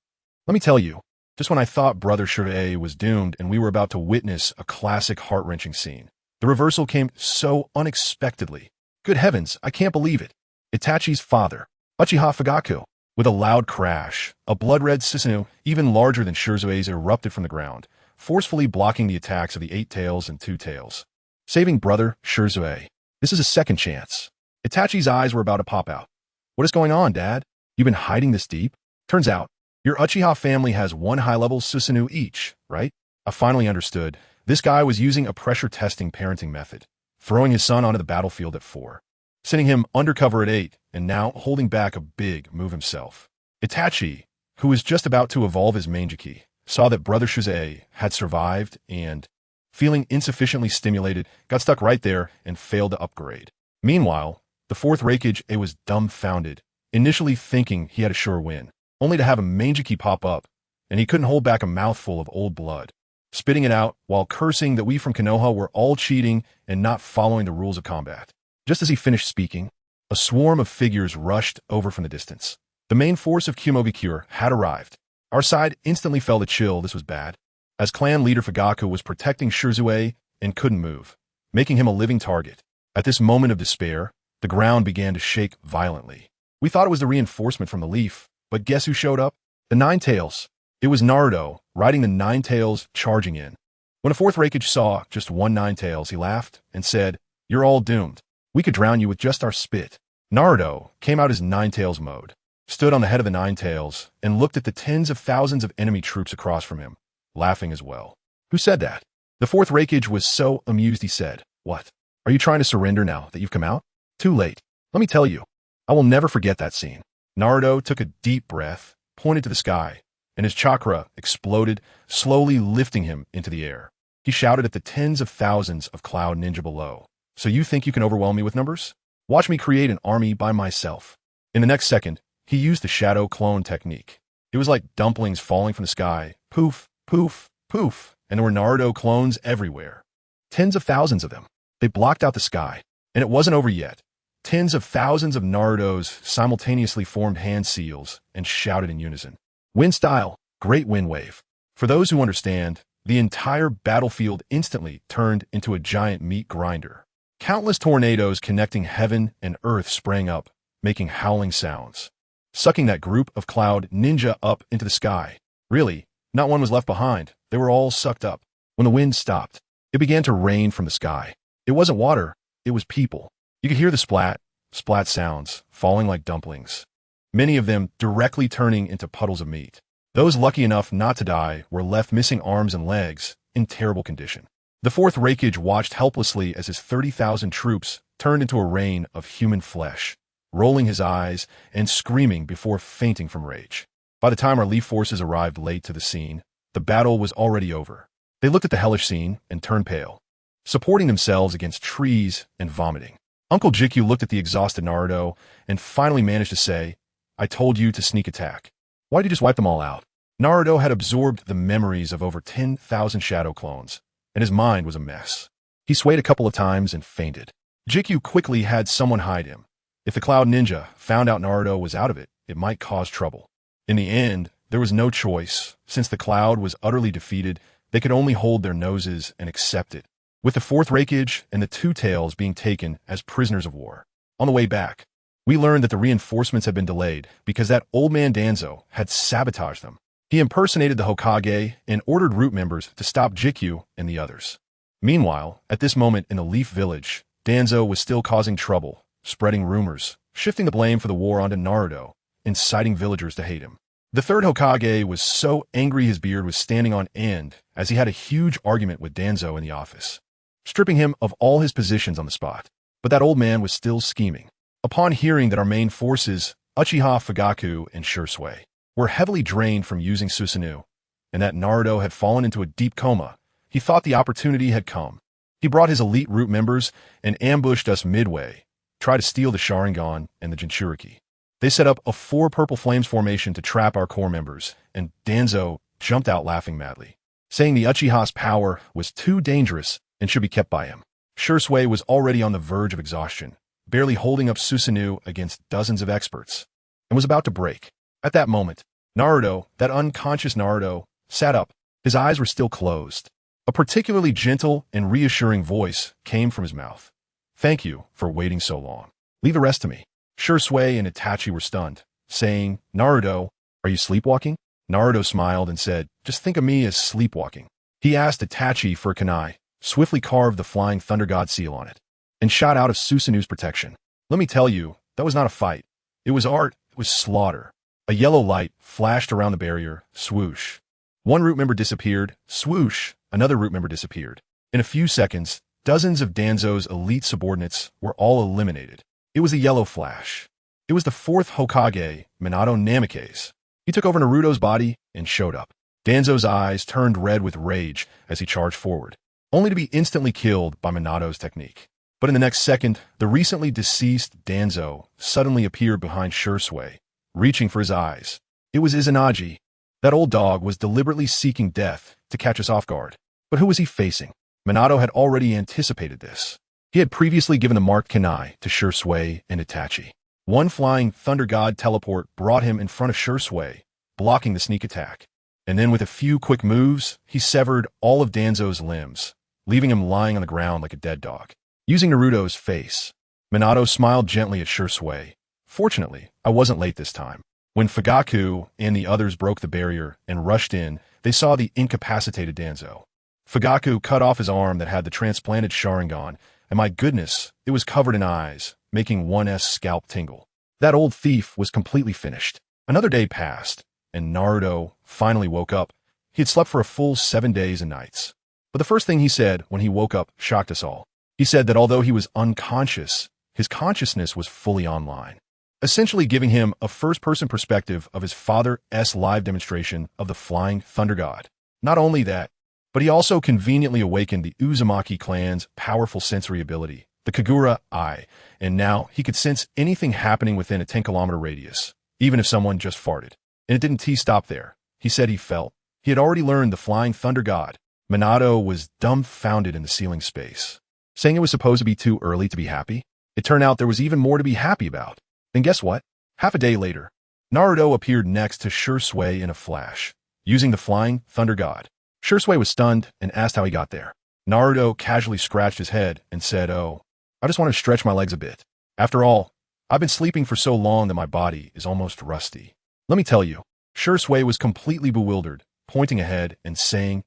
Speaker 1: Let me tell you, just when I thought Brother Shirzue was doomed and we were about to witness a classic heart-wrenching scene, the reversal came so unexpectedly. Good heavens, I can't believe it. Itachi's father, Uchiha Fugaku. With a loud crash, a blood-red Susanoo, even larger than Shirzue's, erupted from the ground, forcefully blocking the attacks of the Eight Tails and Two Tails. Saving Brother Shirzue. This is a second chance. Itachi's eyes were about to pop out. What is going on, Dad? You've been hiding this deep? Turns out, your Uchiha family has one high-level Susanoo each, right? I finally understood. This guy was using a pressure-testing parenting method, throwing his son onto the battlefield at 4, sending him undercover at 8, and now holding back a big move himself. Itachi, who was just about to evolve his Manjiki, saw that Brother Shirzue had survived and, feeling insufficiently stimulated, got stuck right there and failed to upgrade. Meanwhile, the fourth Raikage was dumbfounded, initially thinking he had a sure win, only to have a Manjiki pop up, and he couldn't hold back a mouthful of old blood, spitting it out while cursing that we from Konoha were all cheating and not following the rules of combat. Just as he finished speaking, a swarm of figures rushed over from the distance. The main force of Kyuubi had arrived. Our side instantly felt a chill. This was bad, as clan leader Fugaku was protecting Shirzue and couldn't move, making him a living target. At this moment of despair, the ground began to shake violently. We thought it was the reinforcement from the leaf, but guess who showed up? The Nine Tails. It was Naruto, riding the Nine Tails, charging in. When a fourth Raikage saw just one Nine Tails, he laughed and said, "You're all doomed. We could drown you with just our spit." Naruto came out as Nine Tails mode, stood on the head of the Nine Tails, and looked at the tens of thousands of enemy troops across from him, laughing as well. Who said that? The fourth Raikage was so amused he said, "What? Are you trying to surrender now that you've come out? Too late. Let me tell you, I will never forget that scene." Naruto took a deep breath, pointed to the sky, and his chakra exploded, slowly lifting him into the air. He shouted at the tens of thousands of cloud ninja below, "So you think you can overwhelm me with numbers? Watch me create an army by myself." In the next second, he used the shadow clone technique. It was like dumplings falling from the sky. Poof, poof, poof, and there were Naruto clones everywhere. Tens of thousands of them. They blocked out the sky, and it wasn't over yet. Tens of thousands of Narutos simultaneously formed hand seals and shouted in unison. Wind style, great wind wave. For those who understand, the entire battlefield instantly turned into a giant meat grinder. Countless tornadoes connecting heaven and earth sprang up, making howling sounds, sucking that group of cloud ninja up into the sky. Really, not one was left behind. They were all sucked up. When the wind stopped, it began to rain from the sky. It wasn't water, it was people. You could hear the splat, splat sounds, falling like dumplings, many of them directly turning into puddles of meat. Those lucky enough not to die were left missing arms and legs, in terrible condition. The fourth Raikage watched helplessly as his 30,000 troops turned into a rain of human flesh, rolling his eyes and screaming before fainting from rage. By the time our Leaf forces arrived late to the scene, the battle was already over. They looked at the hellish scene and turned pale, supporting themselves against trees and vomiting. Uncle Jikyu looked at the exhausted Naruto and finally managed to say, "I told you to sneak attack. Why did you just wipe them all out?" Naruto had absorbed the memories of over 10,000 shadow clones, and his mind was a mess. He swayed a couple of times and fainted. Jikyu quickly had someone hide him. If the Cloud Ninja found out Naruto was out of it, it might cause trouble. In the end, there was no choice. Since the Cloud was utterly defeated, they could only hold their noses and accept it, with the fourth Raikage and the Two Tails being taken as prisoners of war. On the way back, we learned that the reinforcements had been delayed because that old man Danzo had sabotaged them. He impersonated the Hokage and ordered root members to stop Jikyu and the others. Meanwhile, at this moment in the Leaf Village, Danzo was still causing trouble, spreading rumors, shifting the blame for the war onto Naruto, inciting villagers to hate him. The third Hokage was so angry his beard was standing on end as he had a huge argument with Danzo in the office, stripping him of all his positions on the spot. But that old man was still scheming. Upon hearing that our main forces, Uchiha Fugaku and Shursui, were heavily drained from using Susanoo, and that Naruto had fallen into a deep coma, he thought the opportunity had come. He brought his elite root members and ambushed us midway, tried to steal the Sharingan and the Jinchuriki. They set up a 4 purple flames formation to trap our core members, and Danzo jumped out laughing madly, saying the Uchiha's power was too dangerous and should be kept by him. Shursui was already on the verge of exhaustion, barely holding up Susanoo against dozens of experts, and was about to break. At that moment, Naruto, that unconscious Naruto, sat up. His eyes were still closed. A particularly gentle and reassuring voice came from his mouth. "Thank you for waiting so long. Leave the rest to me." Shursui and Itachi were stunned, saying, "Naruto, are you sleepwalking?" Naruto smiled and said, "Just think of me as sleepwalking." He asked Itachi for a kunai, swiftly carved the flying thunder god seal on it, and shot out of Susanoo's protection. Let me tell you, that was not a fight. It was art, it was slaughter. A yellow light flashed around the barrier, swoosh. One root member disappeared, swoosh, another root member disappeared. In a few seconds, dozens of Danzo's elite subordinates were all eliminated. It was a yellow flash. It was the 4th Hokage, Minato Namikaze. He took over Naruto's body and showed up. Danzo's eyes turned red with rage as he charged forward, only to be instantly killed by Minato's technique. But in the next second, the recently deceased Danzo suddenly appeared behind Shursui, reaching for his eyes. It was Izanagi. That old dog was deliberately seeking death to catch us off guard. But who was he facing? Minato had already anticipated this. He had previously given the marked kunai to Shursui and Itachi. One flying thunder god teleport brought him in front of Shursui, blocking the sneak attack. And then with a few quick moves, he severed all of Danzo's limbs, leaving him lying on the ground like a dead dog. Using Naruto's face, Minato smiled gently at Shursui. Fortunately, I wasn't late this time. When Fugaku and the others broke the barrier and rushed in, they saw the incapacitated Danzo. Fugaku cut off his arm that had the transplanted Sharingan, and my goodness, it was covered in eyes, making 1's scalp tingle. That old thief was completely finished. Another day passed, and Naruto finally woke up. He had slept for a full 7 days and nights. But the first thing he said when he woke up shocked us all. He said that although he was unconscious, his consciousness was fully online, essentially giving him a first-person perspective of his father's live demonstration of the Flying Thunder God. Not only that, but he also conveniently awakened the Uzumaki clan's powerful sensory ability, the Kagura Eye, and now he could sense anything happening within a 10-kilometer radius, even if someone just farted. And it didn't stop there. He said he felt. He had already learned the Flying Thunder God. Minato was dumbfounded in the ceiling space, saying it was supposed to be too early to be happy. It turned out there was even more to be happy about. And guess what? Half a day later, Naruto appeared next to Shursui in a flash, using the Flying Thunder God. Shursui was stunned and asked how he got there. Naruto casually scratched his head and said, "Oh, I just want to stretch my legs a bit. After all, I've been sleeping for so long that my body is almost rusty." Let me tell you, Shursui was completely bewildered, pointing ahead and saying,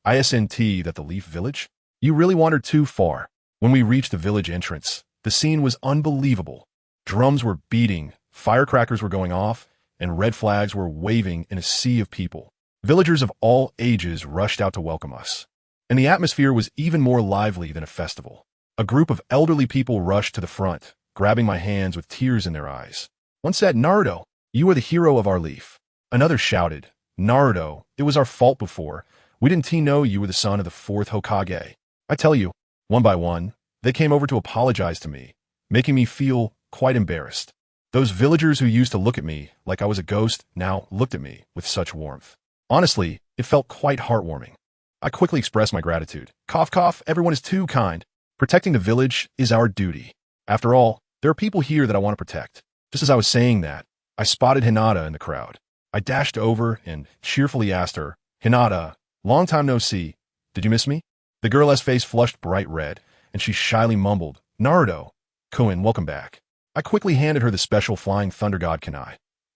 Speaker 1: "ISNT that the Leaf Village? You really wandered too far." When we reached the village entrance, the scene was unbelievable. Drums were beating, firecrackers were going off, and red flags were waving in a sea of people. Villagers of all ages rushed out to welcome us. And the atmosphere was even more lively than a festival. A group of elderly people rushed to the front, grabbing my hands with tears in their eyes. One said, "Naruto, you are the hero of our leaf." Another shouted, "Naruto, it was our fault before. We didn't know you were the son of the 4th Hokage." I tell you, one by one, they came over to apologize to me, making me feel quite embarrassed. Those villagers who used to look at me like I was a ghost now looked at me with such warmth. Honestly, it felt quite heartwarming. I quickly expressed my gratitude. Cough, cough, everyone is too kind. Protecting the village is our duty. After all, there are people here that I want to protect. Just as I was saying that, I spotted Hinata in the crowd. I dashed over and cheerfully asked her, "Hinata, long time no see. Did you miss me?" The girl's face flushed bright red, and she shyly mumbled, "Naruto, Koen, welcome back." I quickly handed her the special Flying Thunder God kunai.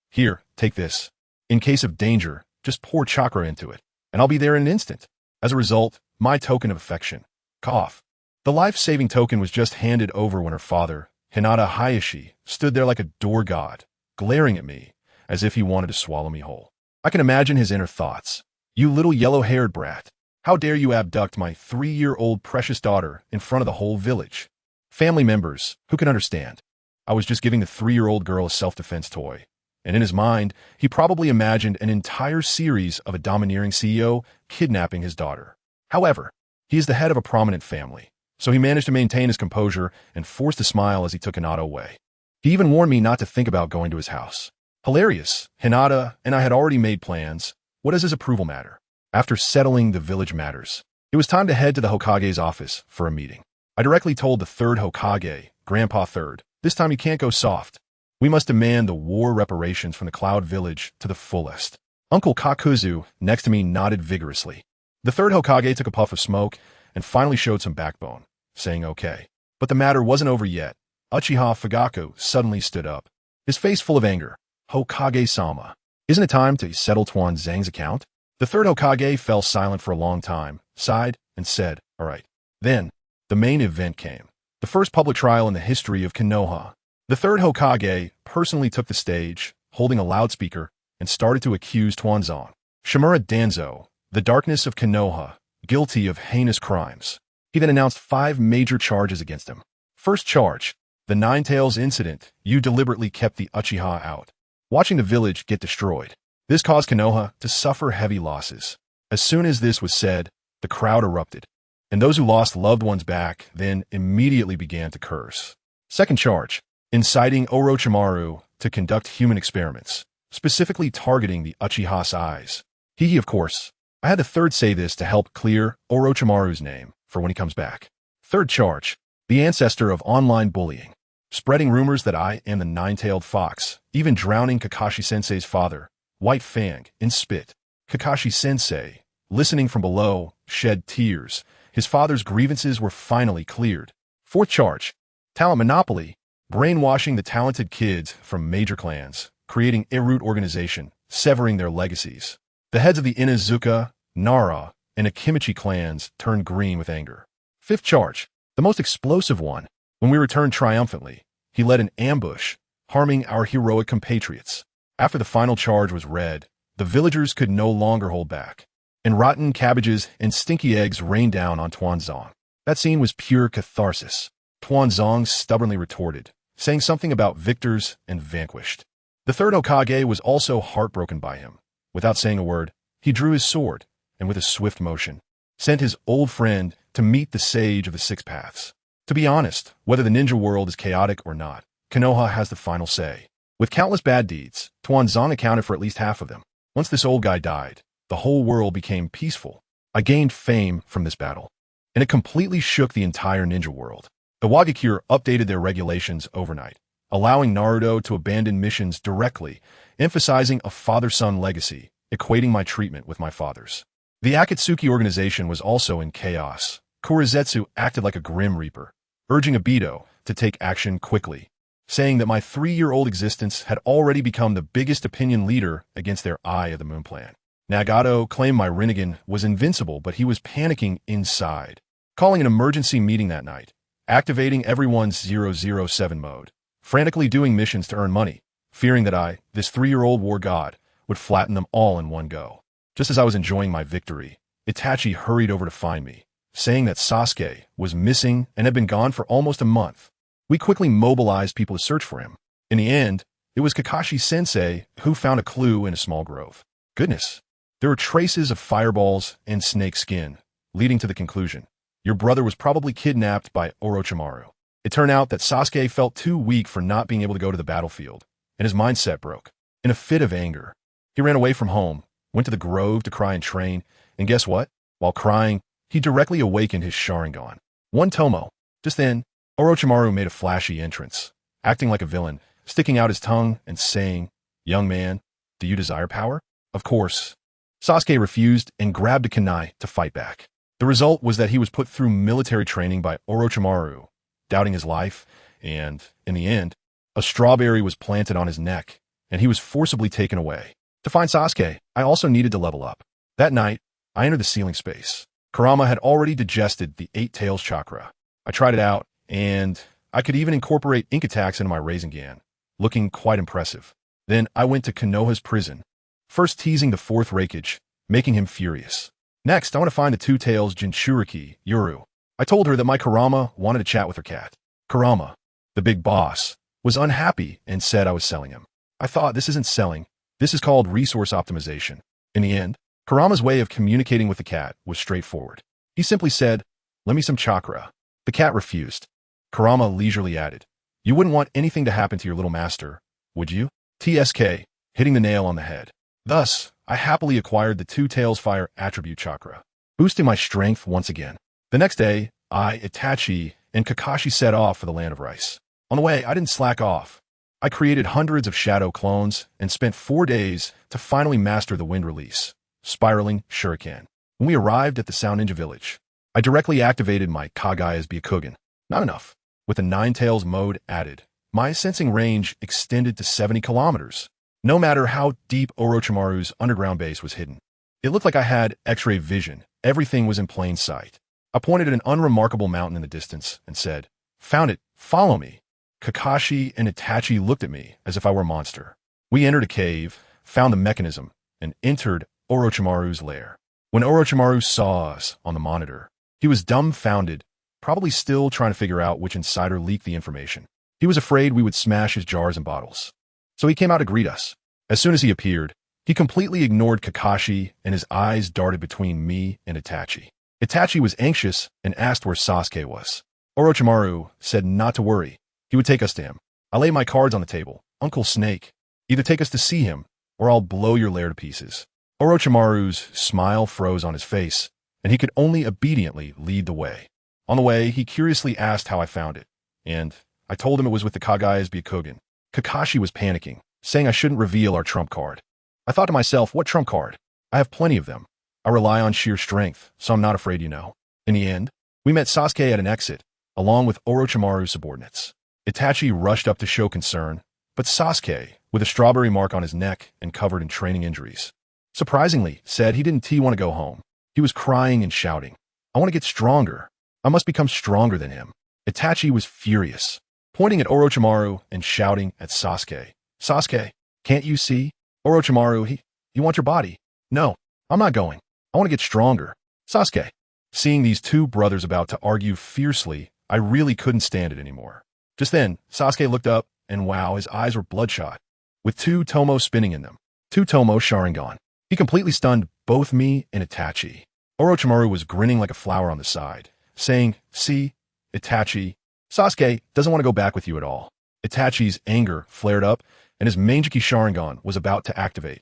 Speaker 1: "Here, take this. In case of danger, just pour chakra into it, and I'll be there in an instant." As a result, my token of affection. Cough. The life-saving token was just handed over when her father, Hinata Hayashi stood there like a door god, glaring at me as if he wanted to swallow me whole. I can imagine his inner thoughts. You little yellow-haired brat. How dare you abduct my 3-year-old precious daughter in front of the whole village? Family members, who can understand? I was just giving the 3-year-old girl a self-defense toy. And in his mind, he probably imagined an entire series of a domineering CEO kidnapping his daughter. However, he is the head of a prominent family, so he managed to maintain his composure and forced a smile as he took Hinata away. He even warned me not to think about going to his house. Hilarious. Hinata and I had already made plans. What does his approval matter? After settling the village matters, it was time to head to the Hokage's office for a meeting. I directly told the third Hokage, Grandpa Third, this time you can't go soft. We must demand the war reparations from the Cloud Village to the fullest. Uncle Kakuzu, next to me, nodded vigorously. The third Hokage took a puff of smoke and finally showed some backbone, saying okay. But the matter wasn't over yet. Uchiha Fugaku suddenly stood up, his face full of anger. Hokage-sama, isn't it time to settle Tuan Zhang's account? The third Hokage fell silent for a long time, sighed, and said, all right. Then, the main event came. The first public trial in the history of Konoha. The third Hokage personally took the stage, holding a loudspeaker, and started to accuse Tuanzong, Shimura Danzo, the darkness of Konoha, guilty of heinous crimes. He then announced 5 major charges against him. First charge, the Nine Tails incident. You deliberately kept the Uchiha out, watching the village get destroyed. This caused Konoha to suffer heavy losses. As soon as this was said, the crowd erupted, and those who lost loved ones back then immediately began to curse. Second charge, inciting Orochimaru to conduct human experiments, specifically targeting the Uchiha's eyes. He, of course. I had the third say this to help clear Orochimaru's name for when he comes back. Third charge, the ancestor of online bullying, spreading rumors that I am the nine-tailed fox, even drowning Kakashi-sensei's father, White Fang, in spit. Kakashi-sensei, listening from below, shed tears. His father's grievances were finally cleared. Fourth charge, talent monopoly, brainwashing the talented kids from major clans, creating a root organization, severing their legacies. The heads of the Inazuka, Nara, and Akimichi clans turned green with anger. Fifth charge, the most explosive one. When we returned triumphantly, he led an ambush, harming our heroic compatriots. After the final charge was read, the villagers could no longer hold back, and rotten cabbages and stinky eggs rained down on Tuanzong. That scene was pure catharsis. Tuanzong stubbornly retorted, saying something about victors and vanquished. The third Hokage was also heartbroken by him. Without saying a word, he drew his sword, and with a swift motion, sent his old friend to meet the sage of the Six Paths. To be honest, whether the ninja world is chaotic or not, Konoha has the final say. With countless bad deeds, Tuanzong accounted for at least half of them. Once this old guy died, the whole world became peaceful. I gained fame from this battle, and it completely shook the entire ninja world. The Wagakure updated their regulations overnight, allowing Naruto to abandon missions directly, emphasizing a father-son legacy, equating my treatment with my father's. The Akatsuki organization was also in chaos. Kurizetsu acted like a grim reaper, urging Obito to take action quickly, saying that my 3-year-old existence had already become the biggest opinion leader against their Eye of the Moon plan. Nagato claimed my Rinnegan was invincible, but he was panicking inside, calling an emergency meeting that night, activating everyone's 007 mode, frantically doing missions to earn money, fearing that I, this 3-year-old war god, would flatten them all in one go. Just as I was enjoying my victory, Itachi hurried over to find me, saying that Sasuke was missing and had been gone for almost a month. We quickly mobilized people to search for him. In the end, it was Kakashi-sensei who found a clue in a small grove. Goodness, there were traces of fireballs and snake skin, leading to the conclusion, your brother was probably kidnapped by Orochimaru. It turned out that Sasuke felt too weak for not being able to go to the battlefield, and his mindset broke. In a fit of anger, he ran away from home, went to the grove to cry and train, and guess what? While crying, he directly awakened his Sharingan. One Tomo. Just then, Orochimaru made a flashy entrance, acting like a villain, sticking out his tongue and saying, young man, do you desire power? Of course. Sasuke refused and grabbed a kunai to fight back. The result was that he was put through military training by Orochimaru, doubting his life, and, in the end, a strawberry was planted on his neck, and he was forcibly taken away. To find Sasuke, I also needed to level up. That night, I entered the ceiling space. Kurama had already digested the 8 Tails chakra. I tried it out, and I could even incorporate ink attacks into my Rasengan, looking quite impressive. Then I went to Konoha's prison, first teasing the fourth Raikage, making him furious. Next, I want to find the two-tails Jinchuriki, Yuru. I told her that my Kurama wanted to chat with her cat. Kurama, the big boss, was unhappy and said I was selling him. I thought, this isn't selling, this is called resource optimization. In the end, Kurama's way of communicating with the cat was straightforward. He simply said, "Lend me some chakra." The cat refused. Kurama leisurely added, "You wouldn't want anything to happen to your little master, would you?" TSK, hitting the nail on the head. Thus, I happily acquired the Two Tails Fire attribute chakra, boosting my strength once again. The next day, I, Itachi, and Kakashi set off for the Land of Rice. On the way, I didn't slack off. I created hundreds of shadow clones and spent 4 days to finally master the wind release, spiraling shuriken. When we arrived at the Sound Ninja village, I directly activated my Kagaya's Byakugan. Not enough. With the Nine Tails mode added, my sensing range extended to 70 kilometers. No matter how deep Orochimaru's underground base was hidden, it looked like I had X-ray vision. Everything was in plain sight. I pointed at an unremarkable mountain in the distance and said, "Found it, follow me." Kakashi and Itachi looked at me as if I were a monster. We entered a cave, found the mechanism, and entered Orochimaru's lair. When Orochimaru saw us on the monitor, he was dumbfounded, probably still trying to figure out which insider leaked the information. He was afraid we would smash his jars and bottles. So he came out to greet us. As soon as he appeared, he completely ignored Kakashi and his eyes darted between me and Itachi. Itachi was anxious and asked where Sasuke was. Orochimaru said not to worry. He would take us to him. I laid my cards on the table. Uncle Snake, either take us to see him, or I'll blow your lair to pieces. Orochimaru's smile froze on his face, and he could only obediently lead the way. On the way, he curiously asked how I found it, and I told him it was with the Kagaya's Byakugan. Kakashi was panicking, saying I shouldn't reveal our trump card. I thought to myself, what trump card? I have plenty of them. I rely on sheer strength, so I'm not afraid, you know. In the end, we met Sasuke at an exit, along with Orochimaru's subordinates. Itachi rushed up to show concern, but Sasuke, with a strawberry mark on his neck and covered in training injuries, surprisingly said he didn't want to go home. He was crying and shouting, "I want to get stronger. I must become stronger than him." Itachi was furious, pointing at Orochimaru and shouting at Sasuke. "Sasuke, can't you see? Orochimaru, he wants your body." "No, I'm not going. I want to get stronger." Sasuke. Seeing these two brothers about to argue fiercely, I really couldn't stand it anymore. Just then, Sasuke looked up, and wow, his eyes were bloodshot, with two Tomo spinning in them. Two Tomo Sharingan. He completely stunned both me and Itachi. Orochimaru was grinning like a flower on the side, saying, "See, Itachi, Sasuke doesn't want to go back with you at all." Itachi's anger flared up, and his Manjiki Sharingan was about to activate.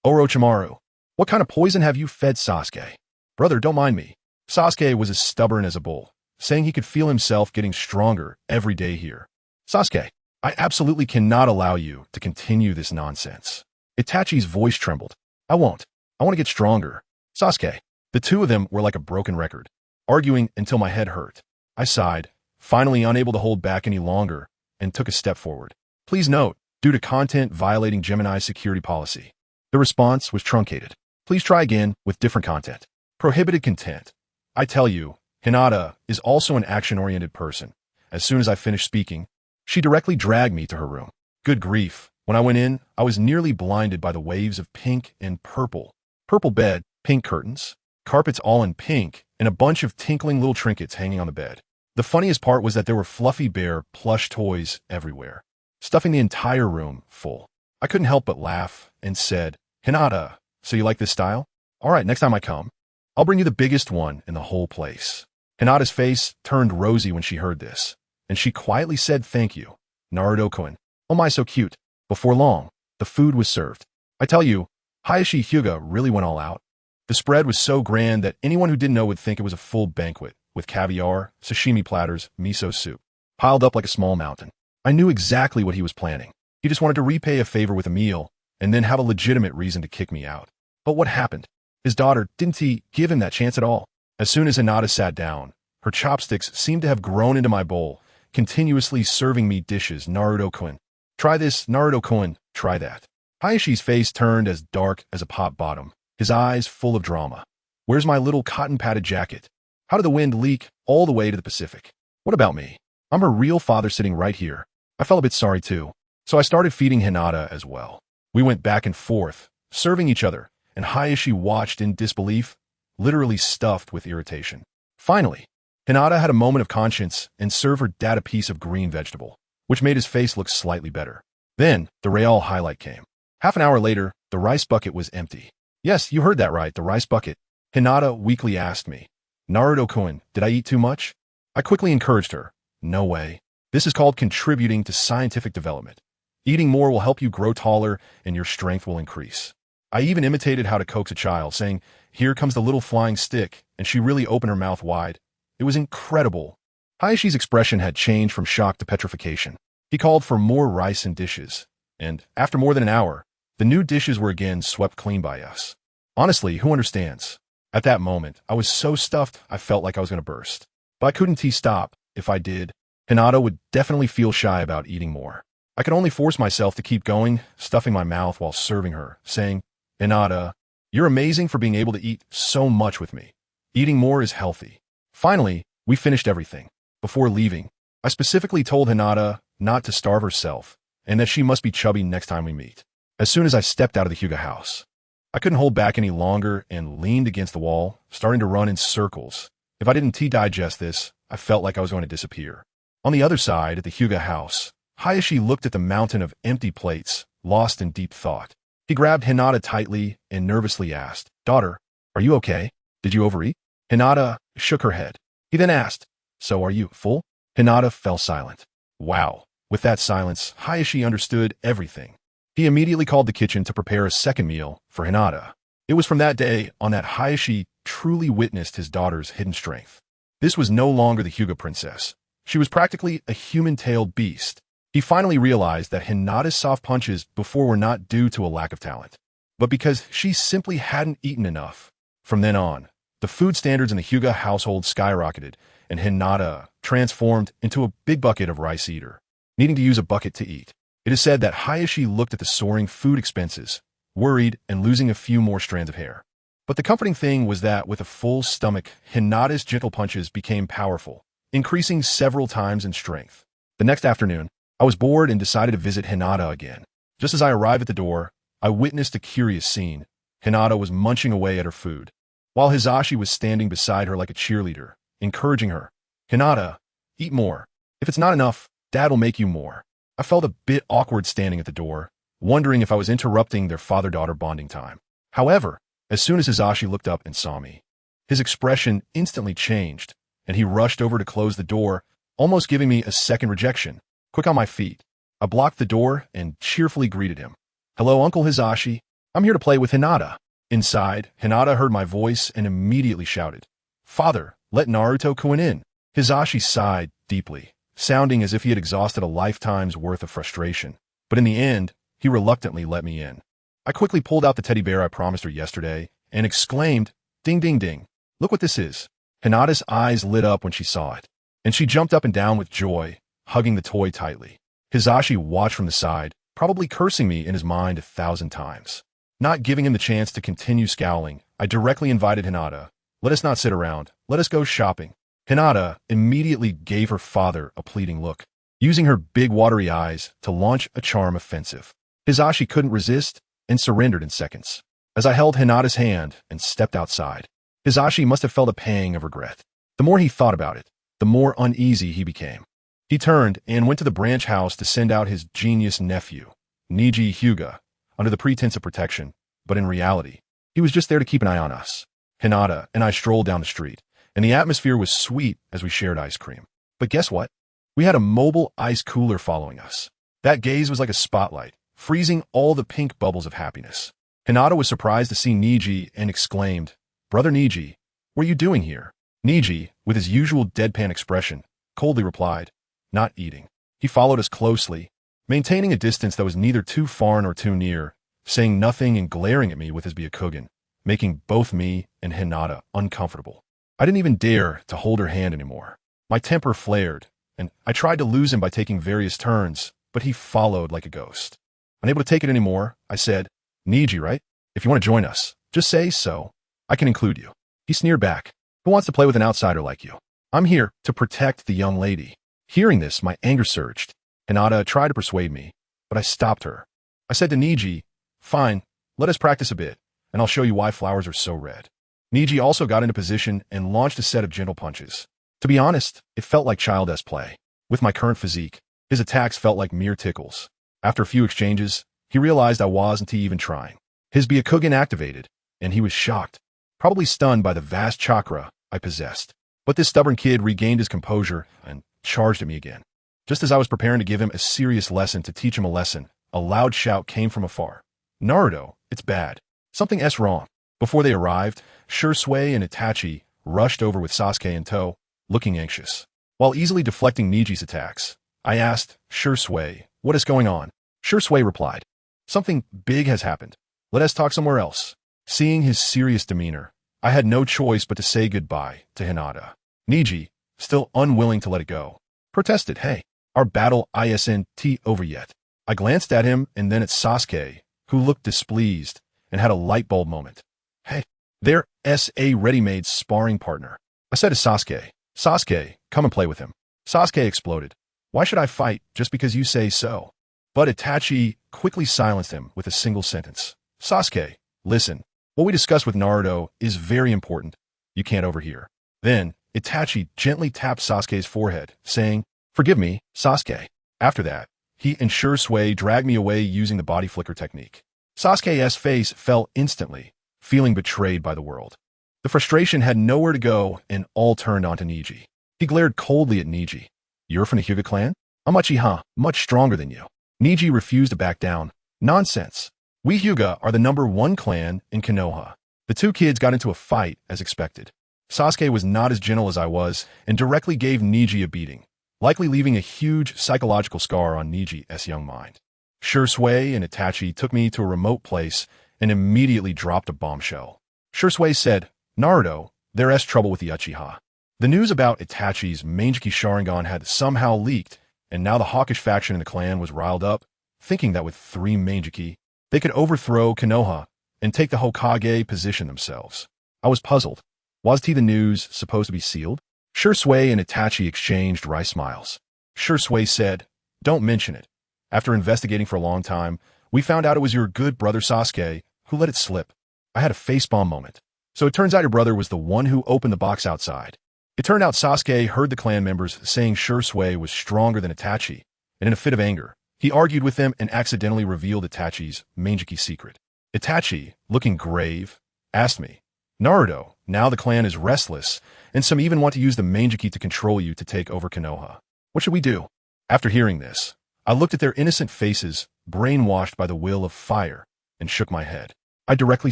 Speaker 1: "Orochimaru, what kind of poison have you fed Sasuke?" "Brother, don't mind me." Sasuke was as stubborn as a bull, saying he could feel himself getting stronger every day here. "Sasuke, I absolutely cannot allow you to continue this nonsense." Itachi's voice trembled. "I won't. I want to get stronger." "Sasuke." The two of them were like a broken record, arguing until my head hurt. I sighed, finally unable to hold back any longer, and took a step forward. "Please note, due to content violating Gemini's security policy." The response was truncated. "Please try again with different content." Prohibited content. I tell you, Hinata is also an action-oriented person. As soon as I finished speaking, she directly dragged me to her room. Good grief. When I went in, I was nearly blinded by the waves of pink and purple. Purple bed, pink curtains, carpets all in pink, and a bunch of tinkling little trinkets hanging on the bed. The funniest part was that there were fluffy bear plush toys everywhere, stuffing the entire room full. I couldn't help but laugh and said, "Hinata, so you like this style? All right, next time I come, I'll bring you the biggest one in the whole place." Hinata's face turned rosy when she heard this, and she quietly said thank you. Naruto-kun, oh my, so cute. Before long, the food was served. I tell you, Hayashi Hyuga really went all out. The spread was so grand that anyone who didn't know would think it was a full banquet, with caviar, sashimi platters, miso soup, piled up like a small mountain. I knew exactly what he was planning. He just wanted to repay a favor with a meal, and then have a legitimate reason to kick me out. But what happened? His daughter, didn't he give him that chance at all? As soon as Hinata sat down, her chopsticks seemed to have grown into my bowl, continuously serving me dishes. Naruto-kun. Try this, Naruto-kun, try that. Hayashi's face turned as dark as a pot bottom, his eyes full of drama. Where's my little cotton-padded jacket? How did the wind leak all the way to the Pacific? What about me? I'm her real father sitting right here. I felt a bit sorry too, so I started feeding Hinata as well. We went back and forth, serving each other, and Hayashi watched in disbelief, literally stuffed with irritation. Finally, Hinata had a moment of conscience and served her dad a piece of green vegetable, which made his face look slightly better. Then, the real highlight came. Half an hour later, the rice bucket was empty. Yes, you heard that right, the rice bucket. Hinata weakly asked me, Naruto-kun, did I eat too much? I quickly encouraged her. No way. This is called contributing to scientific development. Eating more will help you grow taller and your strength will increase. I even imitated how to coax a child, saying, here comes the little flying stick, and she really opened her mouth wide. It was incredible. Hayashi's expression had changed from shock to petrification. He called for more rice and dishes, and after more than an hour, the new dishes were again swept clean by us. Honestly, who understands? At that moment, I was so stuffed I felt like I was going to burst. But I couldn't stop. If I did, Hinata would definitely feel shy about eating more. I could only force myself to keep going, stuffing my mouth while serving her, saying, Hinata, you're amazing for being able to eat so much with me. Eating more is healthy. Finally, we finished everything. Before leaving, I specifically told Hinata not to starve herself and that she must be chubby next time we meet. As soon as I stepped out of the Hyuga house, I couldn't hold back any longer and leaned against the wall, starting to run in circles. If I didn't digest this, I felt like I was going to disappear. On the other side, at the Hyuga house, Hayashi looked at the mountain of empty plates, lost in deep thought. He grabbed Hinata tightly and nervously asked, Daughter, are you okay? Did you overeat? Hinata shook her head. He then asked, So are you full? Hinata fell silent. Wow. With that silence, Hayashi understood everything. He immediately called the kitchen to prepare a second meal for Hinata. It was from that day on that Hayashi truly witnessed his daughter's hidden strength. This was no longer the Hyuga princess. She was practically a human-tailed beast. He finally realized that Hinata's soft punches before were not due to a lack of talent, but because she simply hadn't eaten enough. From then on, the food standards in the Hyuga household skyrocketed, and Hinata transformed into a big bucket of rice eater, needing to use a bucket to eat. It is said that Hayashi looked at the soaring food expenses, worried and losing a few more strands of hair. But the comforting thing was that with a full stomach, Hinata's gentle punches became powerful, increasing several times in strength. The next afternoon, I was bored and decided to visit Hinata again. Just as I arrived at the door, I witnessed a curious scene. Hinata was munching away at her food, while Hizashi was standing beside her like a cheerleader, encouraging her. Hinata, eat more. If it's not enough, Dad will make you more. I felt a bit awkward standing at the door, wondering if I was interrupting their father-daughter bonding time. However, as soon as Hizashi looked up and saw me, his expression instantly changed, and he rushed over to close the door, almost giving me a second rejection. Quick on my feet, I blocked the door and cheerfully greeted him. Hello, Uncle Hizashi. I'm here to play with Hinata. Inside, Hinata heard my voice and immediately shouted, Father, let Naruto-kun in. Hizashi sighed deeply, sounding as if he had exhausted a lifetime's worth of frustration. But in the end, he reluctantly let me in. I quickly pulled out the teddy bear I promised her yesterday and exclaimed, Ding, ding, ding. Look what this is. Hinata's eyes lit up when she saw it, and she jumped up and down with joy, hugging the toy tightly. Hizashi watched from the side, probably cursing me in his mind 1,000 times. Not giving him the chance to continue scowling, I directly invited Hinata. Let us not sit around. Let us go shopping. Hinata immediately gave her father a pleading look, using her big watery eyes to launch a charm offensive. Hizashi couldn't resist and surrendered in seconds. As I held Hinata's hand and stepped outside, Hizashi must have felt a pang of regret. The more he thought about it, the more uneasy he became. He turned and went to the branch house to send out his genius nephew, Niji Hyuga, under the pretense of protection, but in reality, he was just there to keep an eye on us. Hinata and I strolled down the street, and the atmosphere was sweet as we shared ice cream. But guess what? We had a mobile ice cooler following us. That gaze was like a spotlight, freezing all the pink bubbles of happiness. Hinata was surprised to see Niji and exclaimed, Brother Niji, what are you doing here? Niji, with his usual deadpan expression, coldly replied, Not eating. He followed us closely, maintaining a distance that was neither too far nor too near, saying nothing and glaring at me with his Byakugan, making both me and Hinata uncomfortable. I didn't even dare to hold her hand anymore. My temper flared, and I tried to lose him by taking various turns, but he followed like a ghost. Unable to take it anymore, I said, Niji, right? If you want to join us, just say so. I can include you. He sneered back. Who wants to play with an outsider like you? I'm here to protect the young lady. Hearing this, my anger surged. Hinata tried to persuade me, but I stopped her. I said to Niji, "Fine, let us practice a bit, and I'll show you why flowers are so red." Niji also got into position and launched a set of gentle punches. To be honest, it felt like childish play. With my current physique, his attacks felt like mere tickles. After a few exchanges, he realized I wasn't even trying. His Byakugan activated, and he was shocked, probably stunned by the vast chakra I possessed. But this stubborn kid regained his composure and charged at me again. Just as I was preparing to give him a serious lesson to teach him a lesson, a loud shout came from afar. "Naruto, it's bad. Something's wrong." Before they arrived, Shursui and Itachi rushed over with Sasuke in tow, looking anxious. While easily deflecting Niji's attacks, I asked, "Shursui, what is going on?" Shursui replied, "Something big has happened. Let us talk somewhere else." Seeing his serious demeanor, I had no choice but to say goodbye to Hinata. Niji, still unwilling to let it go, protested, "Hey, our battle isn't over yet." I glanced at him and then at Sasuke, who looked displeased and had a light bulb moment. "Hey, there's a ready-made sparring partner." I said to Sasuke, "Sasuke, come and play with him." Sasuke exploded. "Why should I fight just because you say so?" But Itachi quickly silenced him with a single sentence. "Sasuke, listen. What we discussed with Naruto is very important. You can't overhear." Then, Itachi gently tapped Sasuke's forehead, saying, "Forgive me, Sasuke." After that, he and Shursui dragged me away using the body flicker technique. Sasuke's face fell instantly, feeling betrayed by the world. The frustration had nowhere to go, and all turned onto Niji. He glared coldly at Niji. "You're from the Hyuga clan? I'm Uchiha, much stronger than you." Niji refused to back down. "Nonsense. We Hyuga are the #1 clan in Konoha." The two kids got into a fight as expected. Sasuke was not as gentle as I was and directly gave Niji a beating, likely leaving a huge psychological scar on Niji's young mind. Shursui and Itachi took me to a remote place and immediately dropped a bombshell. Shursui said, "Naruto, there's trouble with the Uchiha." The news about Itachi's Mangekyou Sharingan had somehow leaked, and now the hawkish faction in the clan was riled up, thinking that with 3 Mangekyou, they could overthrow Konoha and take the Hokage position themselves. I was puzzled. Was the news supposed to be sealed? Shursui and Itachi exchanged wry smiles. Shursui said, "Don't mention it. After investigating for a long time, we found out it was your good brother Sasuke who let it slip." I had a facepalm moment. So it turns out your brother was the one who opened the box outside. It turned out Sasuke heard the clan members saying Shursui was stronger than Itachi, and in a fit of anger, he argued with them and accidentally revealed Itachi's Mangekyou secret. Itachi, looking grave, asked me, "Naruto, now the clan is restless, and some even want to use the Mangekyou to control you to take over Konoha. What should we do?" After hearing this, I looked at their innocent faces, brainwashed by the will of fire, and shook my head. I directly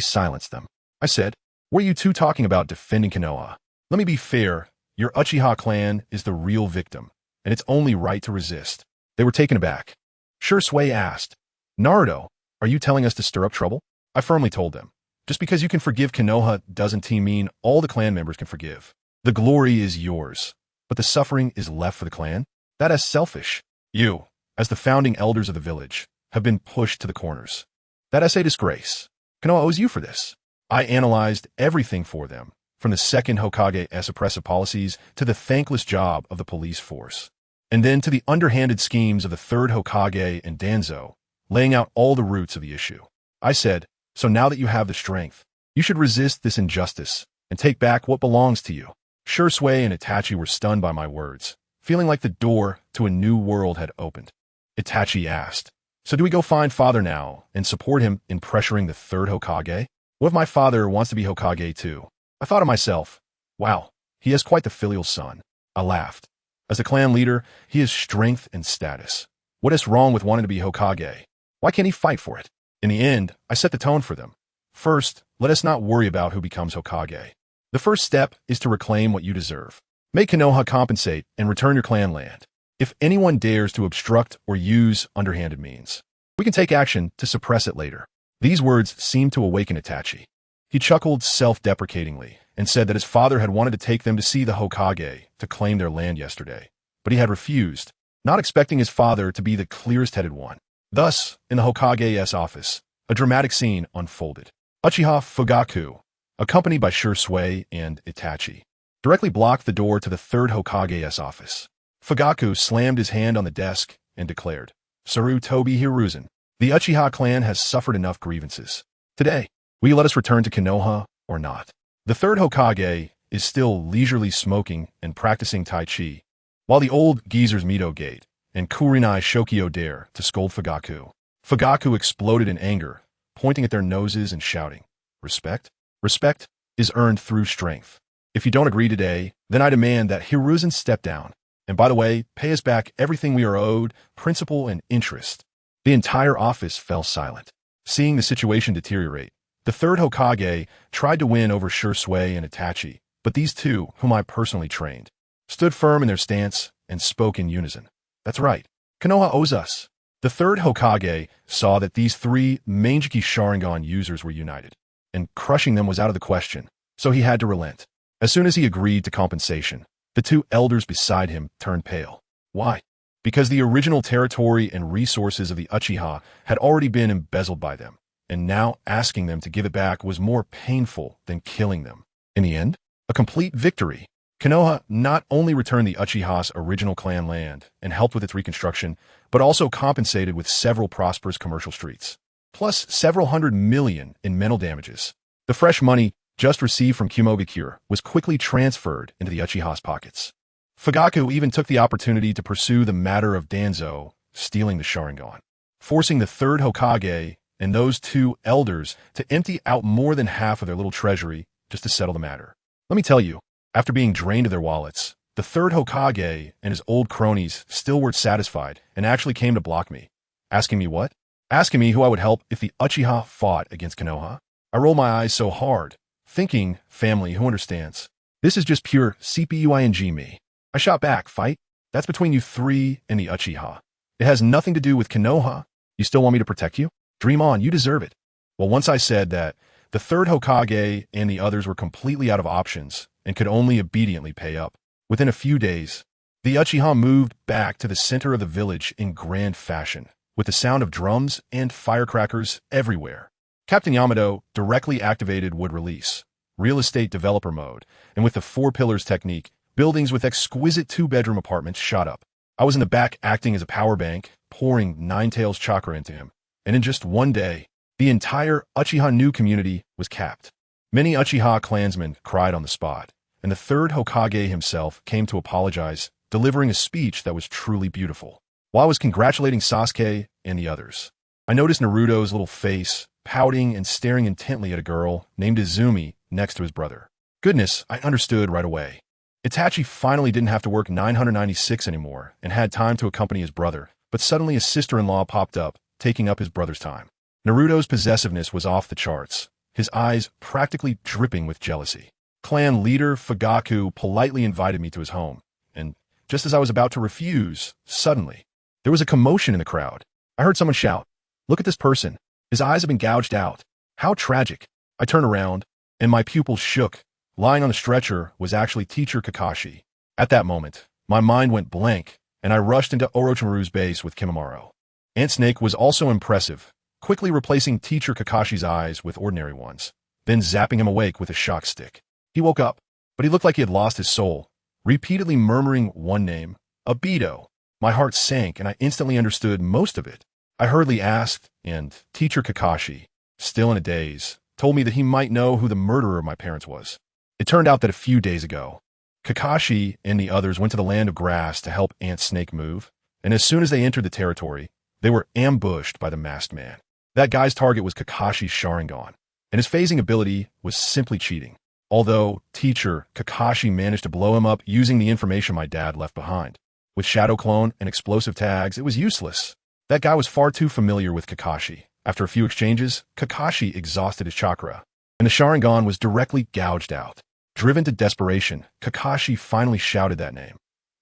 Speaker 1: silenced them. I said, "What are you two talking about defending Konoha? Let me be fair, your Uchiha clan is the real victim, and it's only right to resist." They were taken aback. Shursui asked, "Naruto, are you telling us to stir up trouble?" I firmly told them, "Just because you can forgive Konoha doesn't mean all the clan members can forgive. The glory is yours, but the suffering is left for the clan. That is selfish. You, as the founding elders of the village, have been pushed to the corners. That is a disgrace. Konoha owes you for this." I analyzed everything for them, from the second Hokage's oppressive policies to the thankless job of the police force, and then to the underhanded schemes of the third Hokage and Danzo, laying out all the roots of the issue. I said, "So now that you have the strength, you should resist this injustice and take back what belongs to you." Shursui and Itachi were stunned by my words, feeling like the door to a new world had opened. Itachi asked, "So do we go find father now and support him in pressuring the third Hokage? What if my father wants to be Hokage too?" I thought to myself, wow, he has quite the filial son. I laughed. As a clan leader, he has strength and status. What is wrong with wanting to be Hokage? Why can't he fight for it? In the end, I set the tone for them. First, let us not worry about who becomes Hokage. The first step is to reclaim what you deserve. Make Konoha compensate and return your clan land. If anyone dares to obstruct or use underhanded means, we can take action to suppress it later. These words seemed to awaken Itachi. He chuckled self-deprecatingly and said that his father had wanted to take them to see the Hokage to claim their land yesterday, but he had refused, not expecting his father to be the clearest-headed one. Thus, in the Hokage's office, a dramatic scene unfolded. Uchiha Fugaku, accompanied by Shursui and Itachi, directly blocked the door to the third Hokage's office. Fugaku slammed his hand on the desk and declared, Sarutobi Hiruzen, the Uchiha clan has suffered enough grievances. Today, will you let us return to Konoha or not? The third Hokage is still leisurely smoking and practicing Tai Chi, while the old geezers Mito Gate and Kurinai Shokyo dare to scold Fugaku. Fugaku exploded in anger, pointing at their noses and shouting, Respect? Respect is earned through strength. If you don't agree today, then I demand that Hiruzen step down. And by the way, pay us back everything we are owed, principal and interest. The entire office fell silent. Seeing the situation deteriorate, the third Hokage tried to win over Shursui and Itachi, but these two, whom I personally trained, stood firm in their stance and spoke in unison. That's right. Konoha owes us. The third Hokage saw that these three Manjiki Sharingan users were united, and crushing them was out of the question, so he had to relent. As soon as he agreed to compensation, the two elders beside him turned pale. Why? Because the original territory and resources of the Uchiha had already been embezzled by them, and now asking them to give it back was more painful than killing them. In the end, a complete victory. Konoha not only returned the Uchiha's original clan land and helped with its reconstruction, but also compensated with several prosperous commercial streets, plus several $100 million in mental damages. The fresh money just received from Kyuubi was quickly transferred into the Uchiha's pockets. Fugaku even took the opportunity to pursue the matter of Danzo stealing the Sharingan, forcing the third Hokage and those two elders to empty out more than half of their little treasury just to settle the matter. Let me tell you, after being drained of their wallets, the third Hokage and his old cronies still weren't satisfied and actually came to block me. Asking me what? Asking me who I would help if the Uchiha fought against Konoha. I rolled my eyes so hard, thinking, family, who understands? This is just pure CPUING me. I shot back, fight? That's between you three and the Uchiha. It has nothing to do with Konoha. You still want me to protect you? Dream on, you deserve it. Well, once I said that, the third Hokage and the others were completely out of options and could only obediently pay up. Within a few days, the Uchiha moved back to the center of the village in grand fashion, with the sound of drums and firecrackers everywhere. Captain Yamato directly activated Wood Release, Real Estate Developer Mode, and with the 4 pillars technique, buildings with exquisite 2-bedroom apartments shot up. I was in the back acting as a power bank, pouring Ninetales chakra into him, and in just one day, the entire Uchiha new community was capped. Many Uchiha clansmen cried on the spot, and the third Hokage himself came to apologize, delivering a speech that was truly beautiful. While I was congratulating Sasuke and the others, I noticed Naruto's little face, pouting and staring intently at a girl named Izumi next to his brother. Goodness, I understood right away. Itachi finally didn't have to work 996 anymore and had time to accompany his brother, but suddenly his sister-in-law popped up, taking up his brother's time. Naruto's possessiveness was off the charts, his eyes practically dripping with jealousy. Clan leader Fugaku politely invited me to his home, and just as I was about to refuse, suddenly, there was a commotion in the crowd. I heard someone shout, "Look at this person. His eyes have been gouged out. How tragic." I turned around, and my pupils shook. Lying on a stretcher was actually Teacher Kakashi. At that moment, my mind went blank, and I rushed into Orochimaru's base with Kimimaro. Ant Snake was also impressive, quickly replacing Teacher Kakashi's eyes with ordinary ones, then zapping him awake with a shock stick. He woke up, but he looked like he had lost his soul, repeatedly murmuring one name, Abito. My heart sank, and I instantly understood most of it. I hurriedly asked, and Teacher Kakashi, still in a daze, told me that he might know who the murderer of my parents was. It turned out that a few days ago, Kakashi and the others went to the Land of Grass to help Ant Snake move, and as soon as they entered the territory, they were ambushed by the masked man. That guy's target was Kakashi's Sharingan, and his phasing ability was simply cheating. Although Teacher Kakashi managed to blow him up using the information my dad left behind. With Shadow Clone and explosive tags, it was useless. That guy was far too familiar with Kakashi. After a few exchanges, Kakashi exhausted his chakra, and the Sharingan was directly gouged out. Driven to desperation, Kakashi finally shouted that name.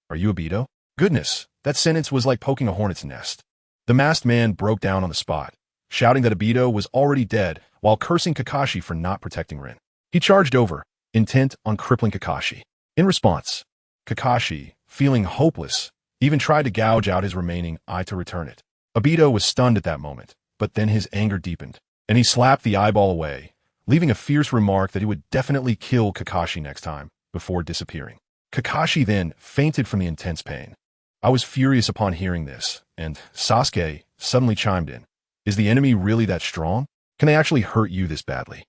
Speaker 1: "Are you Abito?" Goodness, that sentence was like poking a hornet's nest. The masked man broke down on the spot, shouting that Abito was already dead while cursing Kakashi for not protecting Rin. He charged over, intent on crippling Kakashi. In response, Kakashi, feeling hopeless, even tried to gouge out his remaining eye to return it. Abito was stunned at that moment, but then his anger deepened, and he slapped the eyeball away, leaving a fierce remark that he would definitely kill Kakashi next time, before disappearing. Kakashi then fainted from the intense pain. I was furious upon hearing this, and Sasuke suddenly chimed in. Is the enemy really that strong? Can they actually hurt you this badly?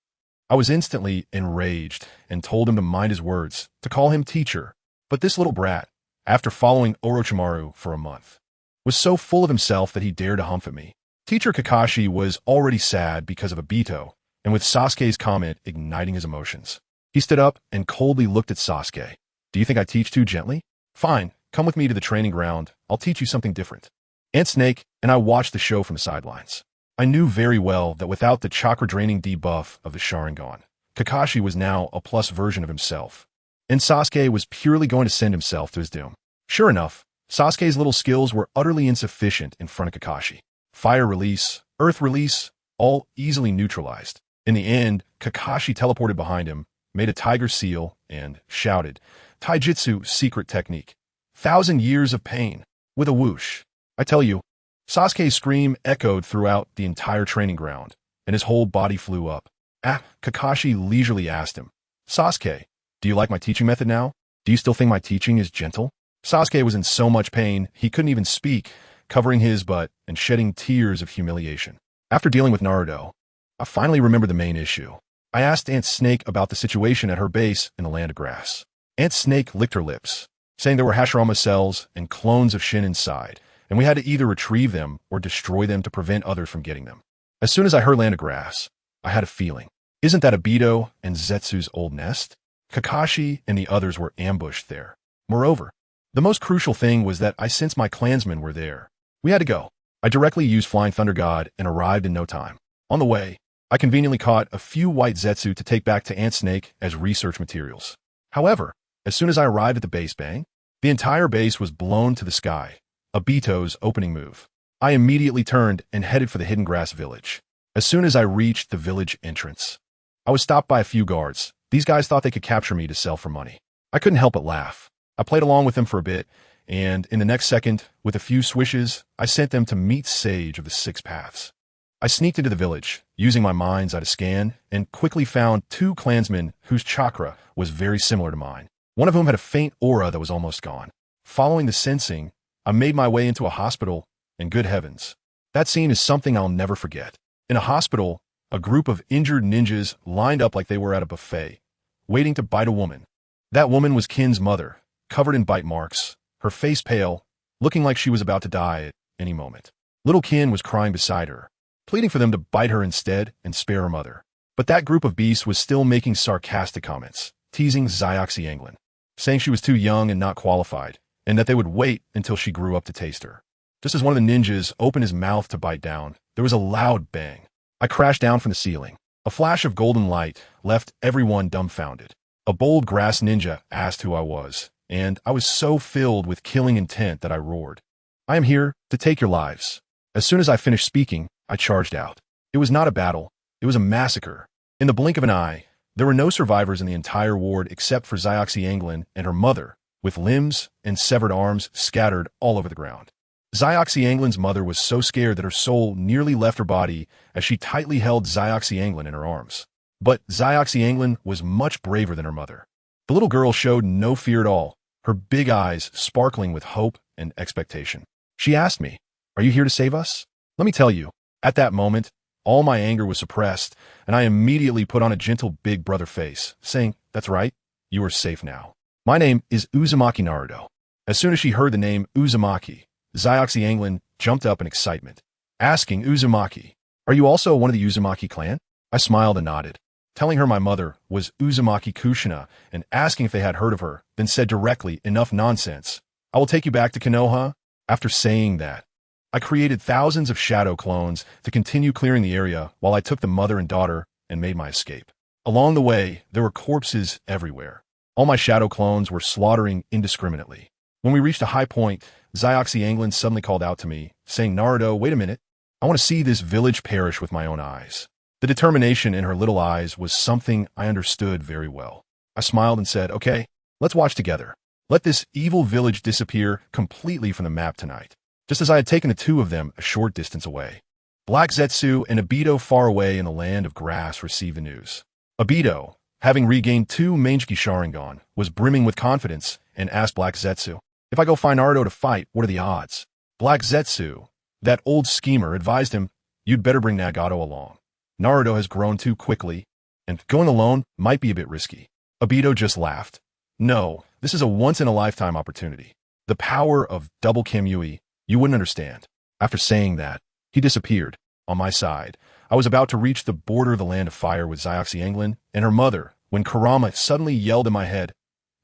Speaker 1: I was instantly enraged and told him to mind his words, to call him teacher. But this little brat, after following Orochimaru for a month, was so full of himself that he dared to humph at me. Teacher Kakashi was already sad because of Obito, and with Sasuke's comment igniting his emotions. He stood up and coldly looked at Sasuke. Do you think I teach too gently? Fine, come with me to the training ground. I'll teach you something different. Ant Snake and I watched the show from the sidelines. I knew very well that without the chakra-draining debuff of the Sharingan, Kakashi was now a plus version of himself, and Sasuke was purely going to send himself to his doom. Sure enough, Sasuke's little skills were utterly insufficient in front of Kakashi. Fire release, earth release, all easily neutralized. In the end, Kakashi teleported behind him, made a tiger seal, and shouted, Taijutsu secret technique. 1,000 years of pain. With a whoosh. I tell you, Sasuke's scream echoed throughout the entire training ground, and his whole body flew up. Kakashi leisurely asked him, Sasuke, do you like my teaching method now? Do you still think my teaching is gentle? Sasuke was in so much pain, he couldn't even speak, covering his butt and shedding tears of humiliation. After dealing with Naruto, I finally remembered the main issue. I asked Ant Snake about the situation at her base in the Land of Grass. Ant Snake licked her lips, saying there were Hashirama cells and clones of Shin inside, and we had to either retrieve them or destroy them to prevent others from getting them. As soon as I heard Land of Grass, I had a feeling. Isn't that Obito and Zetsu's old nest? Kakashi and the others were ambushed there. Moreover, the most crucial thing was that I sensed my clansmen were there. We had to go. I directly used Flying Thunder God and arrived in no time. On the way, I conveniently caught a few white Zetsu to take back to Ant Snake as research materials. However, as soon as I arrived at the base bang, the entire base was blown to the sky. Obito's opening move. I immediately turned and headed for the Hidden Grass village. As soon as I reached the village entrance, I was stopped by a few guards. These guys thought they could capture me to sell for money. I couldn't help but laugh. I played along with them for a bit, and in the next second, with a few swishes, I sent them to meet Sage of the Six Paths. I sneaked into the village, using my mind's eye to scan, and quickly found two clansmen whose chakra was very similar to mine, one of whom had a faint aura that was almost gone. Following the sensing, I made my way into a hospital, and good heavens, that scene is something I'll never forget. In a hospital, a group of injured ninjas lined up like they were at a buffet, waiting to bite a woman. That woman was Kin's mother, covered in bite marks, her face pale, looking like she was about to die at any moment. Little Kin was crying beside her, pleading for them to bite her instead and spare her mother. But that group of beasts was still making sarcastic comments, teasing Xiaoxi, saying she was too young and not qualified, and that they would wait until she grew up to taste her. Just as one of the ninjas opened his mouth to bite down, there was a loud bang. I crashed down from the ceiling. A flash of golden light left everyone dumbfounded. A bold grass ninja asked who I was, and I was so filled with killing intent that I roared, I am here to take your lives. As soon as I finished speaking, I charged out. It was not a battle. It was a massacre. In the blink of an eye, there were no survivors in the entire ward except for Xiaoxi and her mother, with limbs and severed arms scattered all over the ground. Xiaoxi mother was so scared that her soul nearly left her body as she tightly held Xiaoxi in her arms. But Xiaoxi was much braver than her mother. The little girl showed no fear at all, her big eyes sparkling with hope and expectation. She asked me, "Are you here to save us?" Let me tell you, at that moment, all my anger was suppressed, and I immediately put on a gentle big brother face, saying, "That's right, you are safe now. My name is Uzumaki Naruto." As soon as she heard the name Uzumaki, Xiaoxi jumped up in excitement, asking Uzumaki, "Are you also one of the Uzumaki clan?" I smiled and nodded, telling her my mother was Uzumaki Kushina and asking if they had heard of her, then said directly, "Enough nonsense. I will take you back to Konoha." After saying that, I created thousands of shadow clones to continue clearing the area while I took the mother and daughter and made my escape. Along the way, there were corpses everywhere. All my shadow clones were slaughtering indiscriminately. When we reached a high point, Xiaoxi suddenly called out to me, saying, "Naruto, wait a minute. I want to see this village perish with my own eyes." The determination in her little eyes was something I understood very well. I smiled and said, "Okay, let's watch together. Let this evil village disappear completely from the map tonight." Just as I had taken the two of them a short distance away, Black Zetsu and Obito far away in the Land of Grass received the news. Obito, having regained 2 Mangekyou Sharingan, was brimming with confidence and asked Black Zetsu, If I go find Naruto to fight, what are the odds? Black Zetsu, that old schemer, advised him, you'd better bring Nagato along. Naruto has grown too quickly, and going alone might be a bit risky. Obito just laughed. No, this is a once-in-a-lifetime opportunity. The power of double Kyuubi, you wouldn't understand. After saying that, he disappeared. On my side, I was about to reach the border of the Land of Fire with Zyuxi and her mother when Kurama suddenly yelled in my head,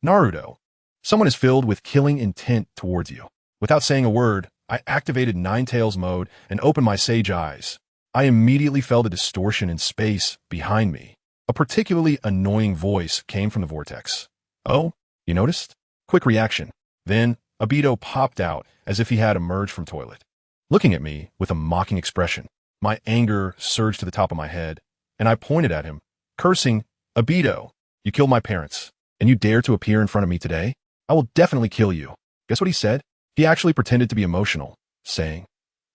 Speaker 1: Naruto, someone is filled with killing intent towards you. Without saying a word, I activated Ninetales mode and opened my sage eyes. I immediately felt a distortion in space behind me. A particularly annoying voice came from the vortex. Oh, you noticed? Quick reaction. Then, Obito popped out as if he had emerged from toilet. Looking at me with a mocking expression, my anger surged to the top of my head, and I pointed at him, cursing, Obito, you killed my parents, and you dare to appear in front of me today? I will definitely kill you. Guess what he said? He actually pretended to be emotional, saying,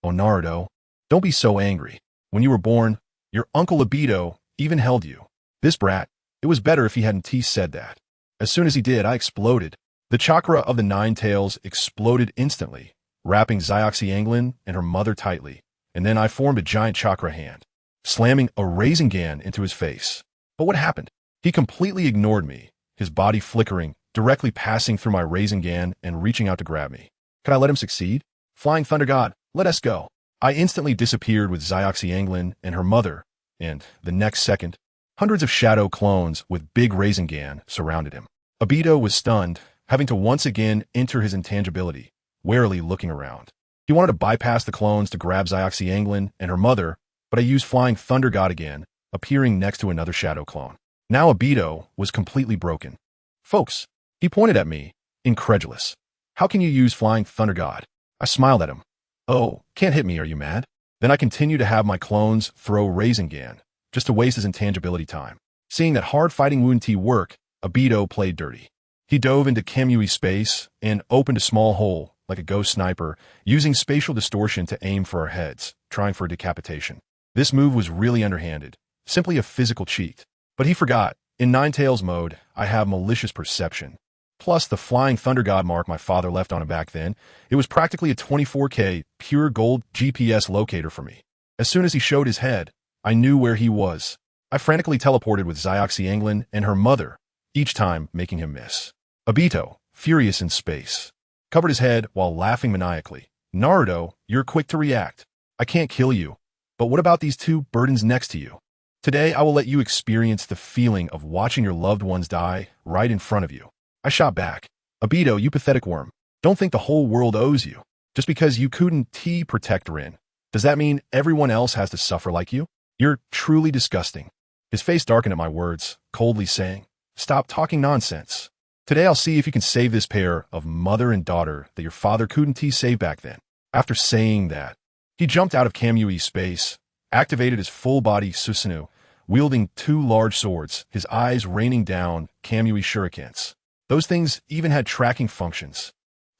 Speaker 1: Oh Naruto, don't be so angry. When you were born, your uncle Obito even held you. This brat, it was better if he hadn't said that. As soon as he did, I exploded. The chakra of the Ninetales exploded instantly, wrapping Zyuxi and her mother tightly, and then I formed a giant chakra hand, slamming a Rasengan into his face. But what happened? He completely ignored me, his body flickering, directly passing through my Rasengan and reaching out to grab me. Could I let him succeed? Flying Thunder God, let us go. I instantly disappeared with Zyuxi and her mother, and, the next second, hundreds of shadow clones with big Rasengan surrounded him. Obito was stunned, having to once again enter his intangibility, warily looking around. He wanted to bypass the clones to grab Zyuxi and her mother, but I used Flying Thunder God again, appearing next to another shadow clone. Now Obito was completely broken. Folks, he pointed at me, incredulous. How can you use Flying Thunder God? I smiled at him. Oh, can't hit me, are you mad? Then I continued to have my clones throw Rasengan, just to waste his intangibility time. Seeing that hard-fighting Wound Tea work, Obito played dirty. He dove into Kyuubi space and opened a small hole, like a ghost sniper, using spatial distortion to aim for our heads, trying for a decapitation. This move was really underhanded, simply a physical cheat. But he forgot, in Ninetales mode, I have malicious perception. Plus the Flying Thunder God mark my father left on him back then, it was practically a 24K pure gold GPS locator for me. As soon as he showed his head, I knew where he was. I frantically teleported with Zyuxi and her mother, each time making him miss. Obito, furious in space, covered his head while laughing maniacally. Naruto, you're quick to react. I can't kill you. But what about these two burdens next to you? Today I will let you experience the feeling of watching your loved ones die right in front of you. I shot back. Obito, you pathetic worm. Don't think the whole world owes you. Just because you couldn't protect Rin, does that mean everyone else has to suffer like you? You're truly disgusting. His face darkened at my words, coldly saying, Stop talking nonsense. Today I'll see if you can save this pair of mother and daughter that your father couldn't save back then. After saying that, he jumped out of Kyuubi space, activated his full-body Susanoo, wielding two large swords, his eyes raining down Kyuubi shurikens. Those things even had tracking functions.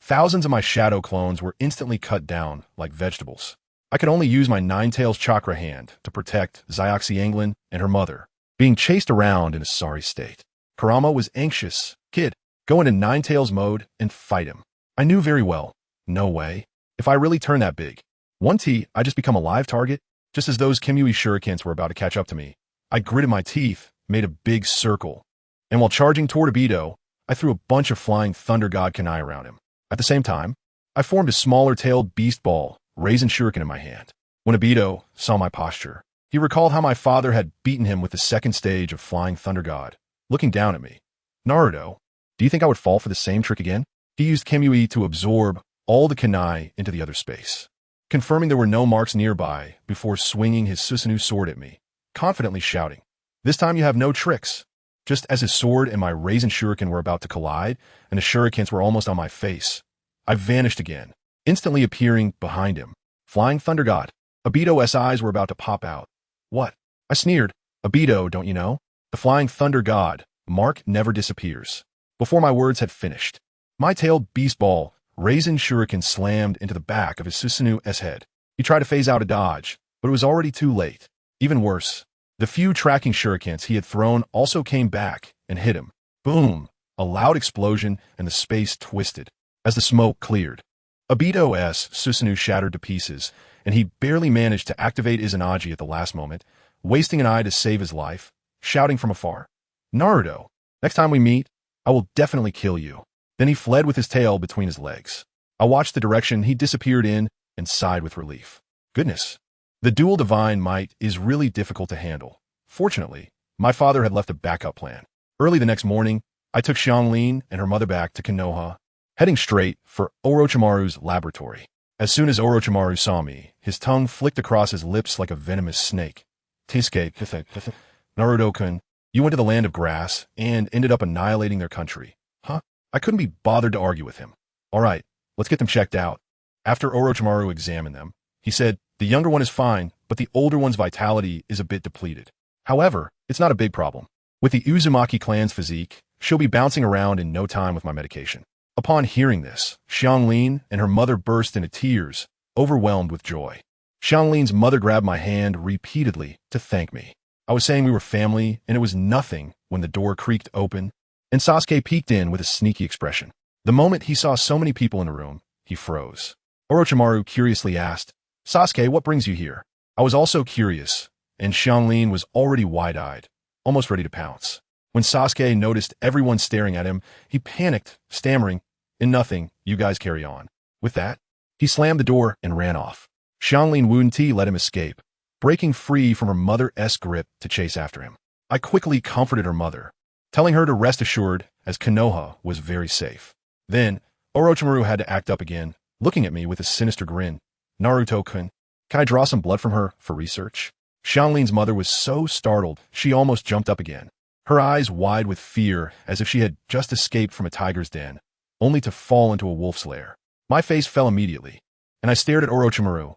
Speaker 1: Thousands of my shadow clones were instantly cut down like vegetables. I could only use my Ninetales chakra hand to protect Zyuxi and her mother, being chased around in a sorry state. Kurama was anxious. Kid, go into Ninetales mode and fight him. I knew very well. No way. If I really turn that big, I just become a live target. Just as those Kyuubi shurikens were about to catch up to me, I gritted my teeth, made a big circle, and while charging toward Obito, I threw a bunch of Flying Thunder God kunai around him. At the same time, I formed a smaller-tailed beast ball, Raisen Shuriken in my hand. When Obito saw my posture, he recalled how my father had beaten him with the second stage of Flying Thunder God. Looking down at me, Naruto, do you think I would fall for the same trick again? He used Kyuubi to absorb all the kunai into the other space, confirming there were no marks nearby before swinging his Susanoo sword at me, confidently shouting, This time you have no tricks. Just as his sword and my Raisen Shuriken were about to collide, and the shurikens were almost on my face, I vanished again, instantly appearing behind him. Flying Thunder God. Obito's eyes were about to pop out. What? I sneered. Obito, don't you know? The Flying Thunder God, mark never disappears. Before my words had finished, my tailed beast ball, Raisen Shuriken slammed into the back of his Susanoo's head. He tried to phase out a dodge, but it was already too late. Even worse, the few tracking shurikens he had thrown also came back and hit him. Boom! A loud explosion and the space twisted. As the smoke cleared, Obito's Susanoo shattered to pieces, and he barely managed to activate Izanagi at the last moment, wasting an eye to save his life, shouting from afar, "Naruto, next time we meet, I will definitely kill you." Then he fled with his tail between his legs. I watched the direction he disappeared in and sighed with relief. Goodness, the dual divine might is really difficult to handle. Fortunately, my father had left a backup plan. Early the next morning, I took Xianglin and her mother back to Konoha, heading straight for Orochimaru's laboratory. As soon as Orochimaru saw me, his tongue flicked across his lips like a venomous snake. "Tisuke, Naruto-kun, you went to the land of grass and ended up annihilating their country. Huh?" I couldn't be bothered to argue with him. "All right, let's get them checked out." After Orochimaru examined them, he said, "The younger one is fine, but the older one's vitality is a bit depleted. However, it's not a big problem. With the Uzumaki clan's physique, she'll be bouncing around in no time with my medication." Upon hearing this, Xianglin and her mother burst into tears, overwhelmed with joy. Xianglin's mother grabbed my hand repeatedly to thank me. I was saying we were family, and it was nothing when the door creaked open, and Sasuke peeked in with a sneaky expression. The moment he saw so many people in the room, he froze. Orochimaru curiously asked, "Sasuke, what brings you here?" I was also curious, and Xianglin was already wide-eyed, almost ready to pounce. When Sasuke noticed everyone staring at him, he panicked, stammering, "In nothing, you guys carry on." With that, he slammed the door and ran off. Xianglin Wuti let him escape, breaking free from her mother's grip to chase after him. I quickly comforted her mother, telling her to rest assured as Konoha was very safe. Then, Orochimaru had to act up again, looking at me with a sinister grin. "Naruto-kun, can I draw some blood from her for research?" Xianglin's mother was so startled, she almost jumped up again, her eyes wide with fear as if she had just escaped from a tiger's den, only to fall into a wolf's lair. My face fell immediately, and I stared at Orochimaru.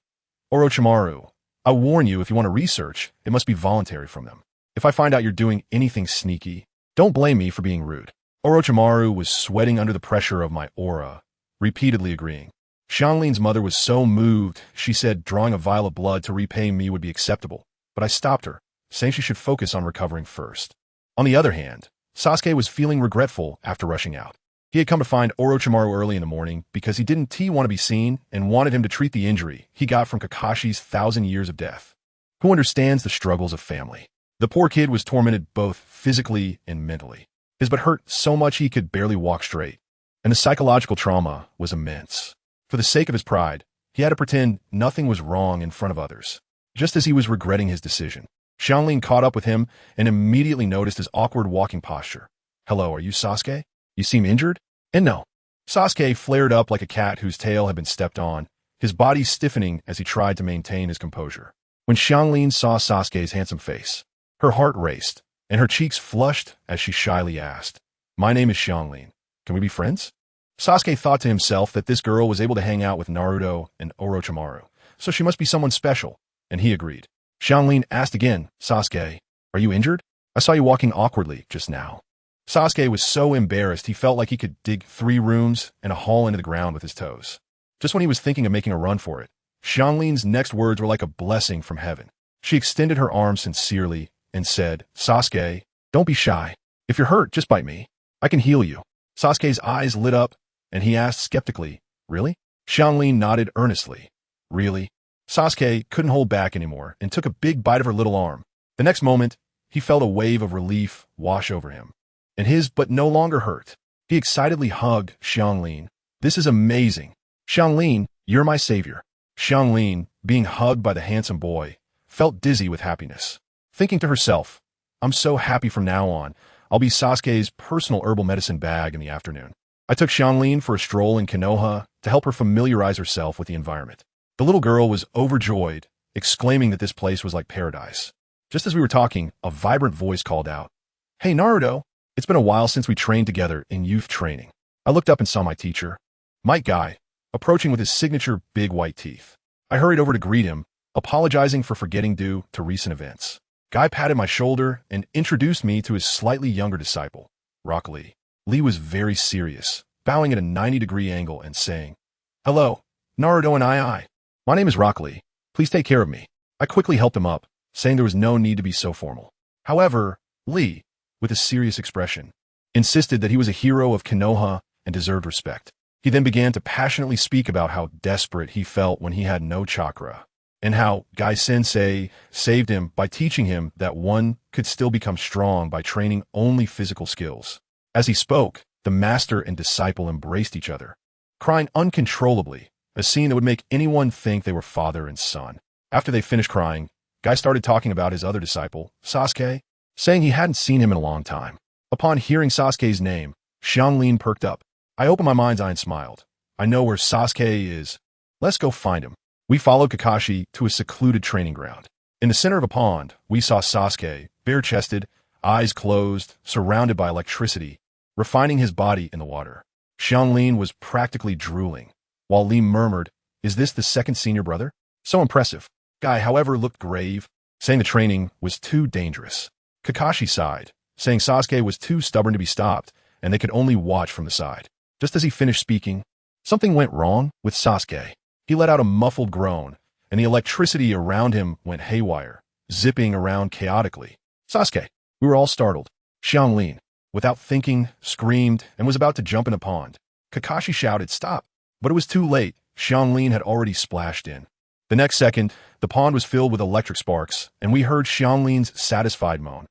Speaker 1: "Orochimaru, I warn you, if you want to research, it must be voluntary from them. If I find out you're doing anything sneaky, don't blame me for being rude." Orochimaru was sweating under the pressure of my aura, repeatedly agreeing. Xianglin's mother was so moved, she said drawing a vial of blood to repay me would be acceptable, but I stopped her, saying she should focus on recovering first. On the other hand, Sasuke was feeling regretful after rushing out. He had come to find Orochimaru early in the morning because he didn't want to be seen and wanted him to treat the injury he got from Kakashi's 1,000 years of death. Who understands the struggles of family? The poor kid was tormented both physically and mentally. His butt hurt so much he could barely walk straight, and the psychological trauma was immense. For the sake of his pride, he had to pretend nothing was wrong in front of others, just as he was regretting his decision. Xianglin caught up with him and immediately noticed his awkward walking posture. "Hello, are you Sasuke? You seem injured?" And no. Sasuke flared up like a cat whose tail had been stepped on, his body stiffening as he tried to maintain his composure. When Xianglin saw Sasuke's handsome face, her heart raced, and her cheeks flushed as she shyly asked, "My name is Xianglin. Can we be friends?" Sasuke thought to himself that this girl was able to hang out with Naruto and Orochimaru, so she must be someone special, and he agreed. Xianglin asked again, "Sasuke, are you injured? I saw you walking awkwardly just now." Sasuke was so embarrassed he felt like he could dig 3 rooms and a hole into the ground with his toes. Just when he was thinking of making a run for it, Xianglin's next words were like a blessing from heaven. She extended her arms sincerely and said, "Sasuke, don't be shy. If you're hurt, just bite me. I can heal you." Sasuke's eyes lit up, and he asked skeptically, "Really?" Xianglin nodded earnestly. "Really?" Sasuke couldn't hold back anymore and took a big bite of her little arm. The next moment, he felt a wave of relief wash over him, and his butt no longer hurt. He excitedly hugged Xianglin. "This is amazing. Xianglin, you're my savior." Xianglin, being hugged by the handsome boy, felt dizzy with happiness, thinking to herself, "I'm so happy from now on. I'll be Sasuke's personal herbal medicine bag in the afternoon." I took Xianglin for a stroll in Konoha to help her familiarize herself with the environment. The little girl was overjoyed, exclaiming that this place was like paradise. Just as we were talking, a vibrant voice called out, "Hey Naruto, it's been a while since we trained together in youth training." I looked up and saw my teacher, Might Guy, approaching with his signature big white teeth. I hurried over to greet him, apologizing for forgetting due to recent events. Guy patted my shoulder and introduced me to his slightly younger disciple, Rock Lee. Lee was very serious, bowing at a 90-degree angle and saying, "Hello, Naruto and I. My name is Rock Lee. Please take care of me." I quickly helped him up, saying there was no need to be so formal. However, Lee, with a serious expression, insisted that he was a hero of Konoha and deserved respect. He then began to passionately speak about how desperate he felt when he had no chakra, and how Gai Sensei saved him by teaching him that one could still become strong by training only physical skills. As he spoke, the master and disciple embraced each other, crying uncontrollably, a scene that would make anyone think they were father and son. After they finished crying, Gai started talking about his other disciple, Sasuke, saying he hadn't seen him in a long time. Upon hearing Sasuke's name, Xianglin perked up. I opened my mind's eye and smiled. I know where Sasuke is. Let's go find him. We followed Kakashi to a secluded training ground. In the center of a pond, we saw Sasuke, bare-chested, eyes closed, surrounded by electricity, refining his body in the water. Xianglin was practically drooling, while Li murmured, "Is this the second senior brother? So impressive." Gai, however, looked grave, saying the training was too dangerous. Kakashi sighed, saying Sasuke was too stubborn to be stopped, and they could only watch from the side. Just as he finished speaking, something went wrong with Sasuke. He let out a muffled groan, and the electricity around him went haywire, zipping around chaotically. Sasuke! We were all startled. Xianglin, without thinking, screamed and was about to jump in the pond. Kakashi shouted, "Stop!" But it was too late. Xianglin had already splashed in. The next second, the pond was filled with electric sparks, and we heard Xianglin's satisfied moan.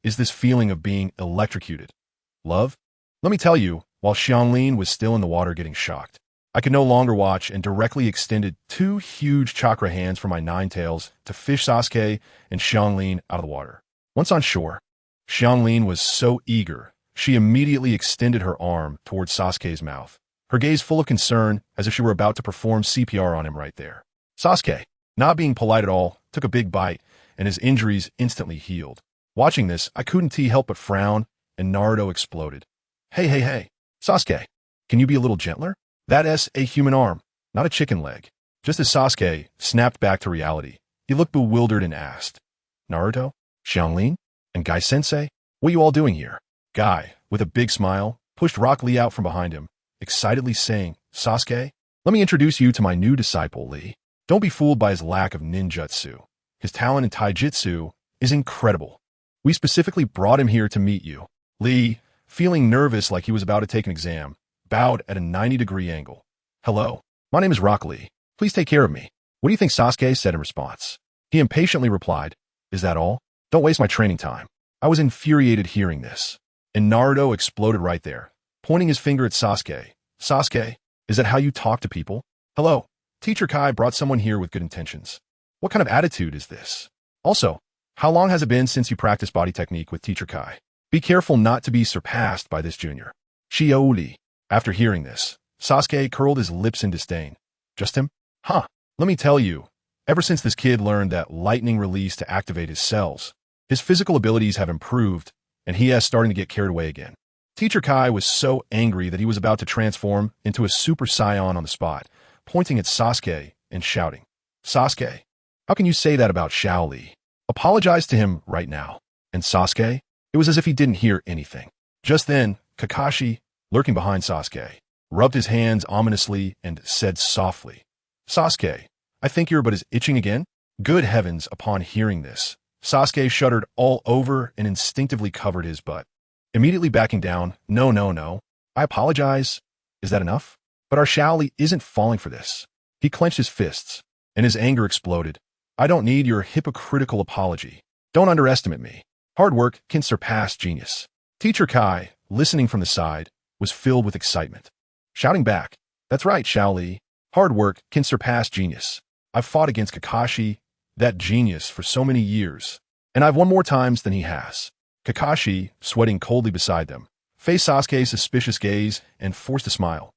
Speaker 1: Is this feeling of being electrocuted love? Let me tell you, while Xianglin was still in the water getting shocked, I could no longer watch and directly extended 2 huge chakra hands from my 9 tails to fish Sasuke and Xianglin out of the water. Once on shore, Xianglin was so eager, she immediately extended her arm towards Sasuke's mouth, her gaze full of concern as if she were about to perform CPR on him right there. Sasuke, not being polite at all, took a big bite, and his injuries instantly healed. Watching this, I couldn't help but frown, and Naruto exploded. Hey, Sasuke, can you be a little gentler? That's a human arm, not a chicken leg. Just as Sasuke snapped back to reality, he looked bewildered and asked, Naruto, Xianglin, and Gai Sensei, what are you all doing here? Gai, with a big smile, pushed Rock Lee out from behind him, excitedly saying, Sasuke, let me introduce you to my new disciple, Lee. Don't be fooled by his lack of ninjutsu. His talent in taijutsu is incredible. We specifically brought him here to meet you. Lee, feeling nervous like he was about to take an exam, bowed at a 90-degree angle. Hello, my name is Rock Lee. Please take care of me. What do you think Sasuke said in response? He impatiently replied, Is that all? Don't waste my training time. I was infuriated hearing this. And Naruto exploded right there, pointing his finger at Sasuke. Sasuke, is that how you talk to people? Hello, Teacher Kai brought someone here with good intentions. What kind of attitude is this? Also, how long has it been since you practiced body technique with Teacher Kai? Be careful not to be surpassed by this junior. Shioli. After hearing this, Sasuke curled his lips in disdain. Just him? Huh. Let me tell you, ever since this kid learned that lightning release to activate his cells, his physical abilities have improved, and he is starting to get carried away again. Teacher Kai was so angry that he was about to transform into a Super Saiyan on the spot, pointing at Sasuke and shouting, Sasuke, how can you say that about Xiaoli? Apologize to him right now. And Sasuke? It was as if he didn't hear anything. Just then, Kakashi, lurking behind Sasuke, rubbed his hands ominously and said softly, Sasuke, I think your butt is itching again? Good heavens, upon hearing this, Sasuke shuddered all over and instinctively covered his butt. Immediately backing down, no. I apologize. Is that enough? But our Xiaoli isn't falling for this. He clenched his fists, and his anger exploded. I don't need your hypocritical apology. Don't underestimate me. Hard work can surpass genius. Teacher Kai, listening from the side, was filled with excitement. Shouting back, That's right, Xiaoli. Hard work can surpass genius. I've fought against Kakashi, that genius, for so many years, and I've won more times than he has. Kakashi, sweating coldly beside them, faced Sasuke's suspicious gaze and forced a smile.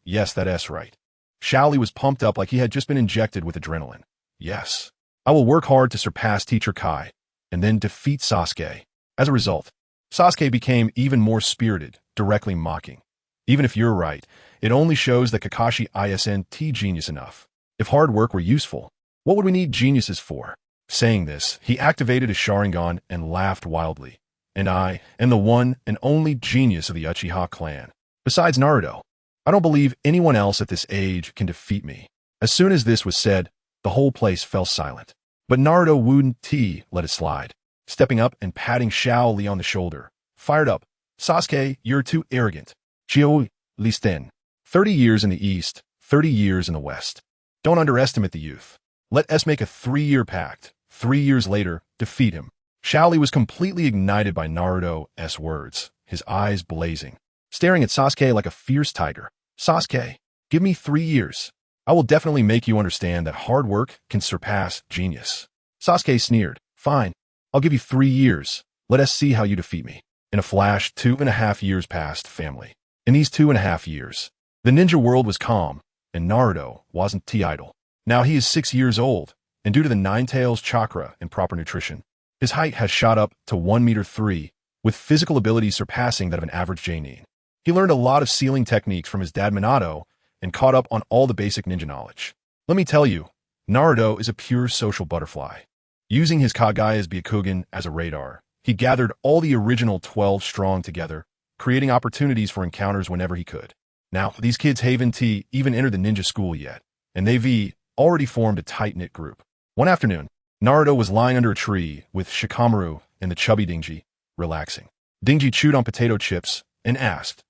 Speaker 1: Yes, that's right. Xiaoli was pumped up like he had just been injected with adrenaline. Yes, I will work hard to surpass Teacher Kai, and then defeat Sasuke. As a result, Sasuke became even more spirited, directly mocking. Even if you're right, it only shows that Kakashi isn't genius enough. If hard work were useful, what would we need geniuses for? Saying this, he activated his Sharingan and laughed wildly. And I am the one and only genius of the Uchiha clan. Besides Naruto, I don't believe anyone else at this age can defeat me. As soon as this was said, the whole place fell silent. But Naruto wouldn't let it slide. Stepping up and patting Xiaoli on the shoulder, fired up, Sasuke, you're too arrogant. Chioi, Listen. 30 years in the East, 30 years in the West. Don't underestimate the youth. Let us make a 3-year pact. 3 years later, defeat him. Shaoli was completely ignited by Naruto's words, his eyes blazing, staring at Sasuke like a fierce tiger. Sasuke, give me 3 years. I will definitely make you understand that hard work can surpass genius. Sasuke sneered. Fine. I'll give you 3 years. Let us see how you defeat me. In a flash, 2.5 years passed, family. In these 2.5 years, the ninja world was calm, and Naruto wasn't idle. Now he is 6 years old, and due to the Nine Tails chakra and proper nutrition, his height has shot up to 1 meter 3, with physical abilities surpassing that of an average Jainin. He learned a lot of sealing techniques from his dad Minato and caught up on all the basic ninja knowledge. Let me tell you, Naruto is a pure social butterfly. Using his Kagaya's Byakugan as a radar, he gathered all the original 12 strong together, creating opportunities for encounters whenever he could. Now, these kids haven't even entered the ninja school yet, and they've already formed a tight-knit group. One afternoon, Naruto was lying under a tree with Shikamaru and the chubby Dingy, relaxing. Dingy chewed on potato chips and asked,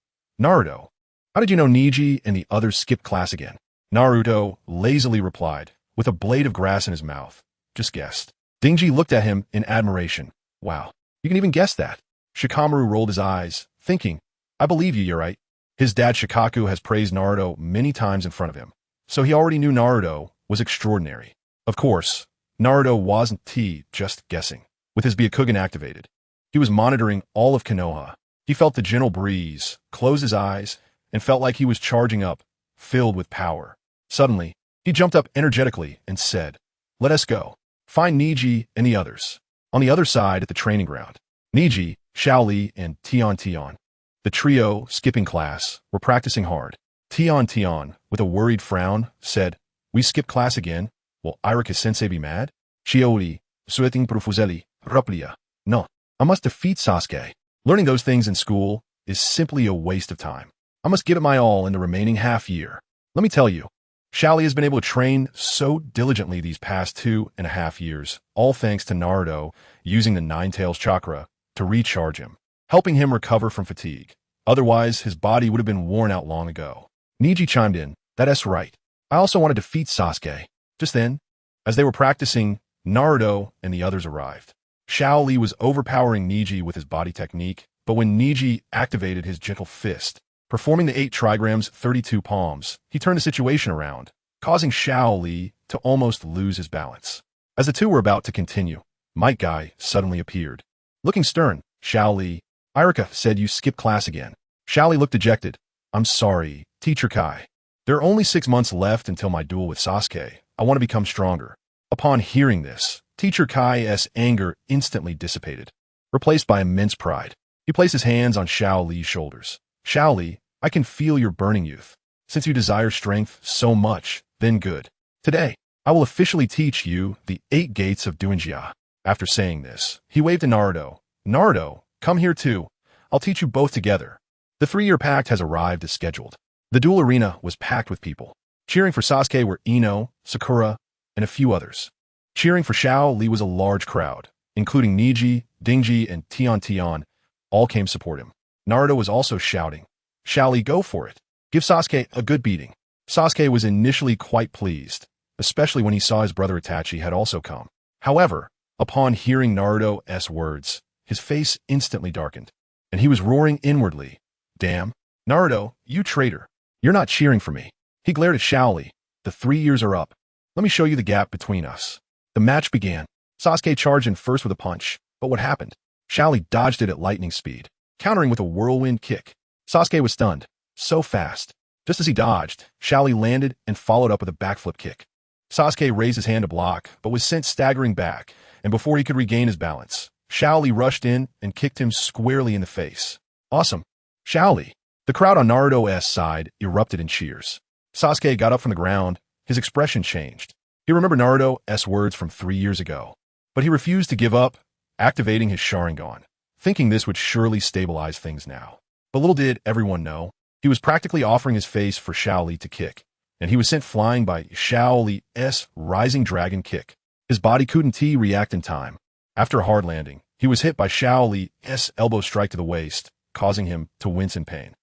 Speaker 1: Naruto, how did you know Neji and the others skipped class again? Naruto lazily replied, with a blade of grass in his mouth. Just guessed. Dingy looked at him in admiration. Wow, you can even guess that. Shikamaru rolled his eyes, thinking, I believe you, you're right. His dad Shikaku has praised Naruto many times in front of him, so he already knew Naruto was extraordinary. Of course, Naruto wasn't just guessing. With his Byakugan activated, he was monitoring all of Konoha. He felt the gentle breeze, closed his eyes, and felt like he was charging up, filled with power. Suddenly, he jumped up energetically and said, Let us go. Find Neji and the others. On the other side at the training ground, Neji, Shaoli, and Tion, the trio skipping class, were practicing hard. Tion, with a worried frown, said, We skip class again? Will Irika-sensei be mad? Shaoli, sweating profusely, raplia. No, I must defeat Sasuke. Learning those things in school is simply a waste of time. I must give it my all in the remaining half year. Let me tell you, Shaoli has been able to train so diligently these past 2.5 years, all thanks to Naruto using the Nine Tails chakra to recharge him, helping him recover from fatigue. Otherwise, his body would have been worn out long ago. Neji chimed in, That's right. I also want to defeat Sasuke. Just then, as they were practicing, Naruto and the others arrived. Shaoli was overpowering Neji with his body technique, but when Neji activated his gentle fist, performing the 8 trigrams 32 palms, he turned the situation around, causing Shaoli to almost lose his balance. As the two were about to continue, Might Guy suddenly appeared. Looking stern, Shaoli, Irika said you skipped class again. Shaoli looked dejected. I'm sorry, Teacher Kai. There are only 6 months left until my duel with Sasuke. I want to become stronger. Upon hearing this, Teacher Kai's anger instantly dissipated, replaced by immense pride. He placed his hands on Shaoli's shoulders. Shaoli, I can feel your burning youth. Since you desire strength so much, then good. Today, I will officially teach you the 8 gates of Duinjia. After saying this, he waved to Naruto. Naruto, come here too. I'll teach you both together. The 3-year pact has arrived as scheduled. The duel arena was packed with people. Cheering for Sasuke were Ino, Sakura, and a few others. Cheering for Shaoli was a large crowd, including Neji, Dingy, and Tion, all came support him. Naruto was also shouting, Shaoli, go for it. Give Sasuke a good beating. Sasuke was initially quite pleased, especially when he saw his brother Itachi had also come. However, upon hearing Naruto's words, his face instantly darkened, and he was roaring inwardly, Damn, Naruto, you traitor. You're not cheering for me. He glared at Shaoli. The 3 years are up. Let me show you the gap between us. The match began. Sasuke charged in first with a punch, but what happened? Shaoli dodged it at lightning speed, countering with a whirlwind kick. Sasuke was stunned. So fast. Just as he dodged, Shaoli landed and followed up with a backflip kick. Sasuke raised his hand to block, but was sent staggering back, and before he could regain his balance, Shaoli rushed in and kicked him squarely in the face. Awesome. Shaoli. The crowd on Naruto's side erupted in cheers. Sasuke got up from the ground. His expression changed. He remembered Naruto's words from 3 years ago, but he refused to give up, activating his Sharingan, thinking this would surely stabilize things now. But little did everyone know, he was practically offering his face for Shaoli to kick, and he was sent flying by Shaoli's rising dragon kick. His body couldn't react in time. After a hard landing, he was hit by Shaoli's elbow strike to the waist, causing him to wince in pain.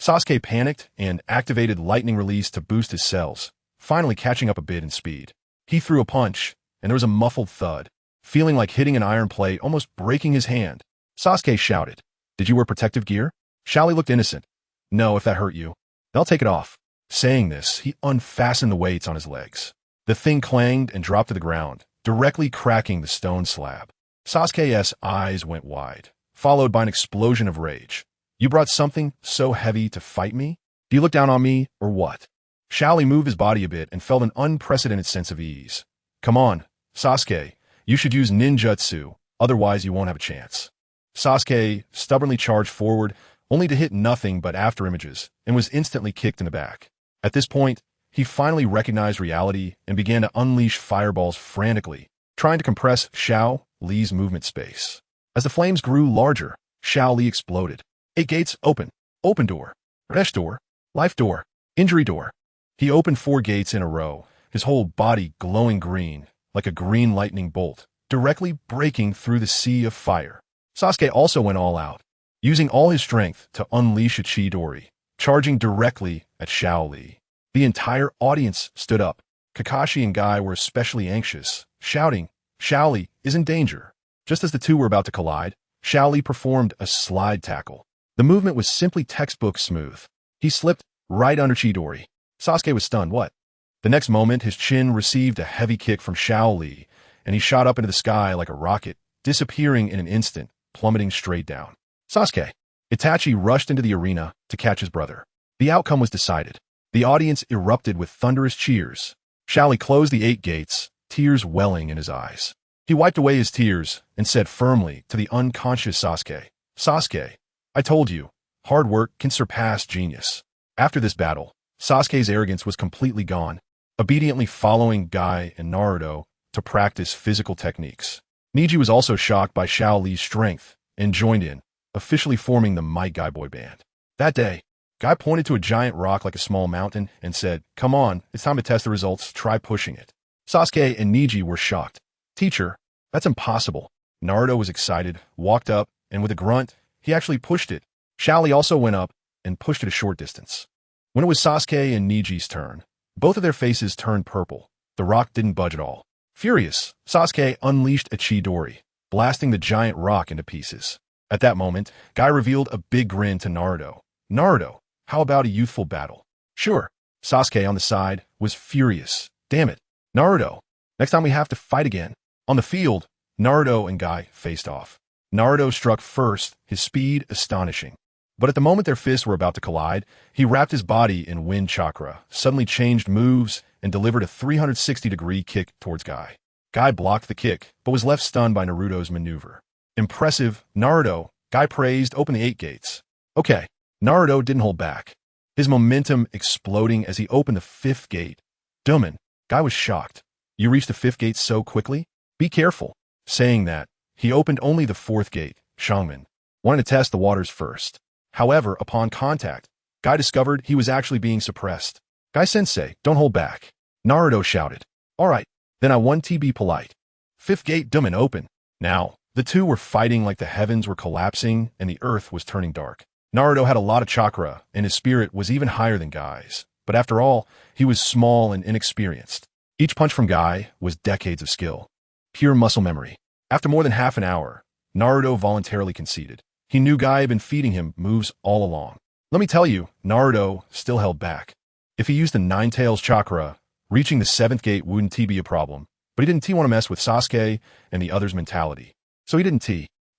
Speaker 1: Sasuke panicked and activated lightning release to boost his cells, finally catching up a bit in speed. He threw a punch, and there was a muffled thud, feeling like hitting an iron plate, almost breaking his hand. Sasuke shouted, "Did you wear protective gear?" Xiaoli looked innocent. "No, if that hurt you. Then I'll take it off." Saying this, he unfastened the weights on his legs. The thing clanged and dropped to the ground, directly cracking the stone slab. Sasuke's eyes went wide, followed by an explosion of rage. "You brought something so heavy to fight me? Do you look down on me, or what?" Xiaoli moved his body a bit and felt an unprecedented sense of ease. "Come on, Sasuke, you should use ninjutsu, otherwise you won't have a chance." Sasuke stubbornly charged forward, only to hit nothing but afterimages, and was instantly kicked in the back. At this point, he finally recognized reality and began to unleash fireballs frantically, trying to compress Xiao Li's movement space. As the flames grew larger, Xiao Li exploded. 8 gates open. Open door. Resh door. Life door. Injury door. He opened 4 gates in a row, his whole body glowing green, like a green lightning bolt, directly breaking through the sea of fire. Sasuke also went all out, using all his strength to unleash a Chidori, charging directly at Xiao Li. The entire audience stood up. Kakashi and Guy were especially anxious, shouting, "Xiao Li is in danger." Just as the two were about to collide, Xiao Li performed a slide tackle. The movement was simply textbook smooth. He slipped right under Chidori. Sasuke was stunned. What? The next moment, his chin received a heavy kick from Xiao Li, and he shot up into the sky like a rocket, disappearing in an instant, plummeting straight down. Sasuke. Itachi rushed into the arena to catch his brother. The outcome was decided. The audience erupted with thunderous cheers. Xiao Li closed the 8 gates, tears welling in his eyes. He wiped away his tears and said firmly to the unconscious Sasuke, "Sasuke, I told you, hard work can surpass genius." After this battle, Sasuke's arrogance was completely gone, obediently following Guy and Naruto to practice physical techniques. Neji was also shocked by Xiao Li's strength and joined in, officially forming the Might Guy boy band. That day, Guy pointed to a giant rock like a small mountain and said, "Come on, it's time to test the results, try pushing it." Sasuke and Neji were shocked. "Teacher, that's impossible." Naruto was excited, walked up, and with a grunt, he actually pushed it. Xiao Li also went up and pushed it a short distance. When it was Sasuke and Neji's turn, both of their faces turned purple. The rock didn't budge at all. Furious, Sasuke unleashed a Chidori, blasting the giant rock into pieces. At that moment, Guy revealed a big grin to Naruto. "Naruto, how about a youthful battle?" "Sure." Sasuke on the side was furious. "Damn it. Naruto, next time we have to fight again." On the field, Naruto and Guy faced off. Naruto struck first, his speed astonishing. But at the moment their fists were about to collide, he wrapped his body in wind chakra, suddenly changed moves, and delivered a 360-degree kick towards Guy. Guy blocked the kick, but was left stunned by Naruto's maneuver. "Impressive, Naruto," Guy praised. "Open the 8 gates." Okay, Naruto didn't hold back, his momentum exploding as he opened the 5th gate. "Duman," Guy was shocked. "You reached the 5th gate so quickly? Be careful." Saying that, he opened only the 4th gate, Shangman, wanting to test the waters first. However, upon contact, Guy discovered he was actually being suppressed. "Guy-sensei, don't hold back." Naruto shouted. "All right, then I want to be polite." 5th gate, Duman, open. Now, the two were fighting like the heavens were collapsing and the earth was turning dark. Naruto had a lot of chakra, and his spirit was even higher than Guy's. But after all, he was small and inexperienced. Each punch from Guy was decades of skill. Pure muscle memory. After more than half an hour, Naruto voluntarily conceded. He knew Guy had been feeding him moves all along. Let me tell you, Naruto still held back. If he used the Nine Tails chakra, reaching the 7th gate wouldn't be a problem, but he didn't want to mess with Sasuke and the others' mentality. So he didn't.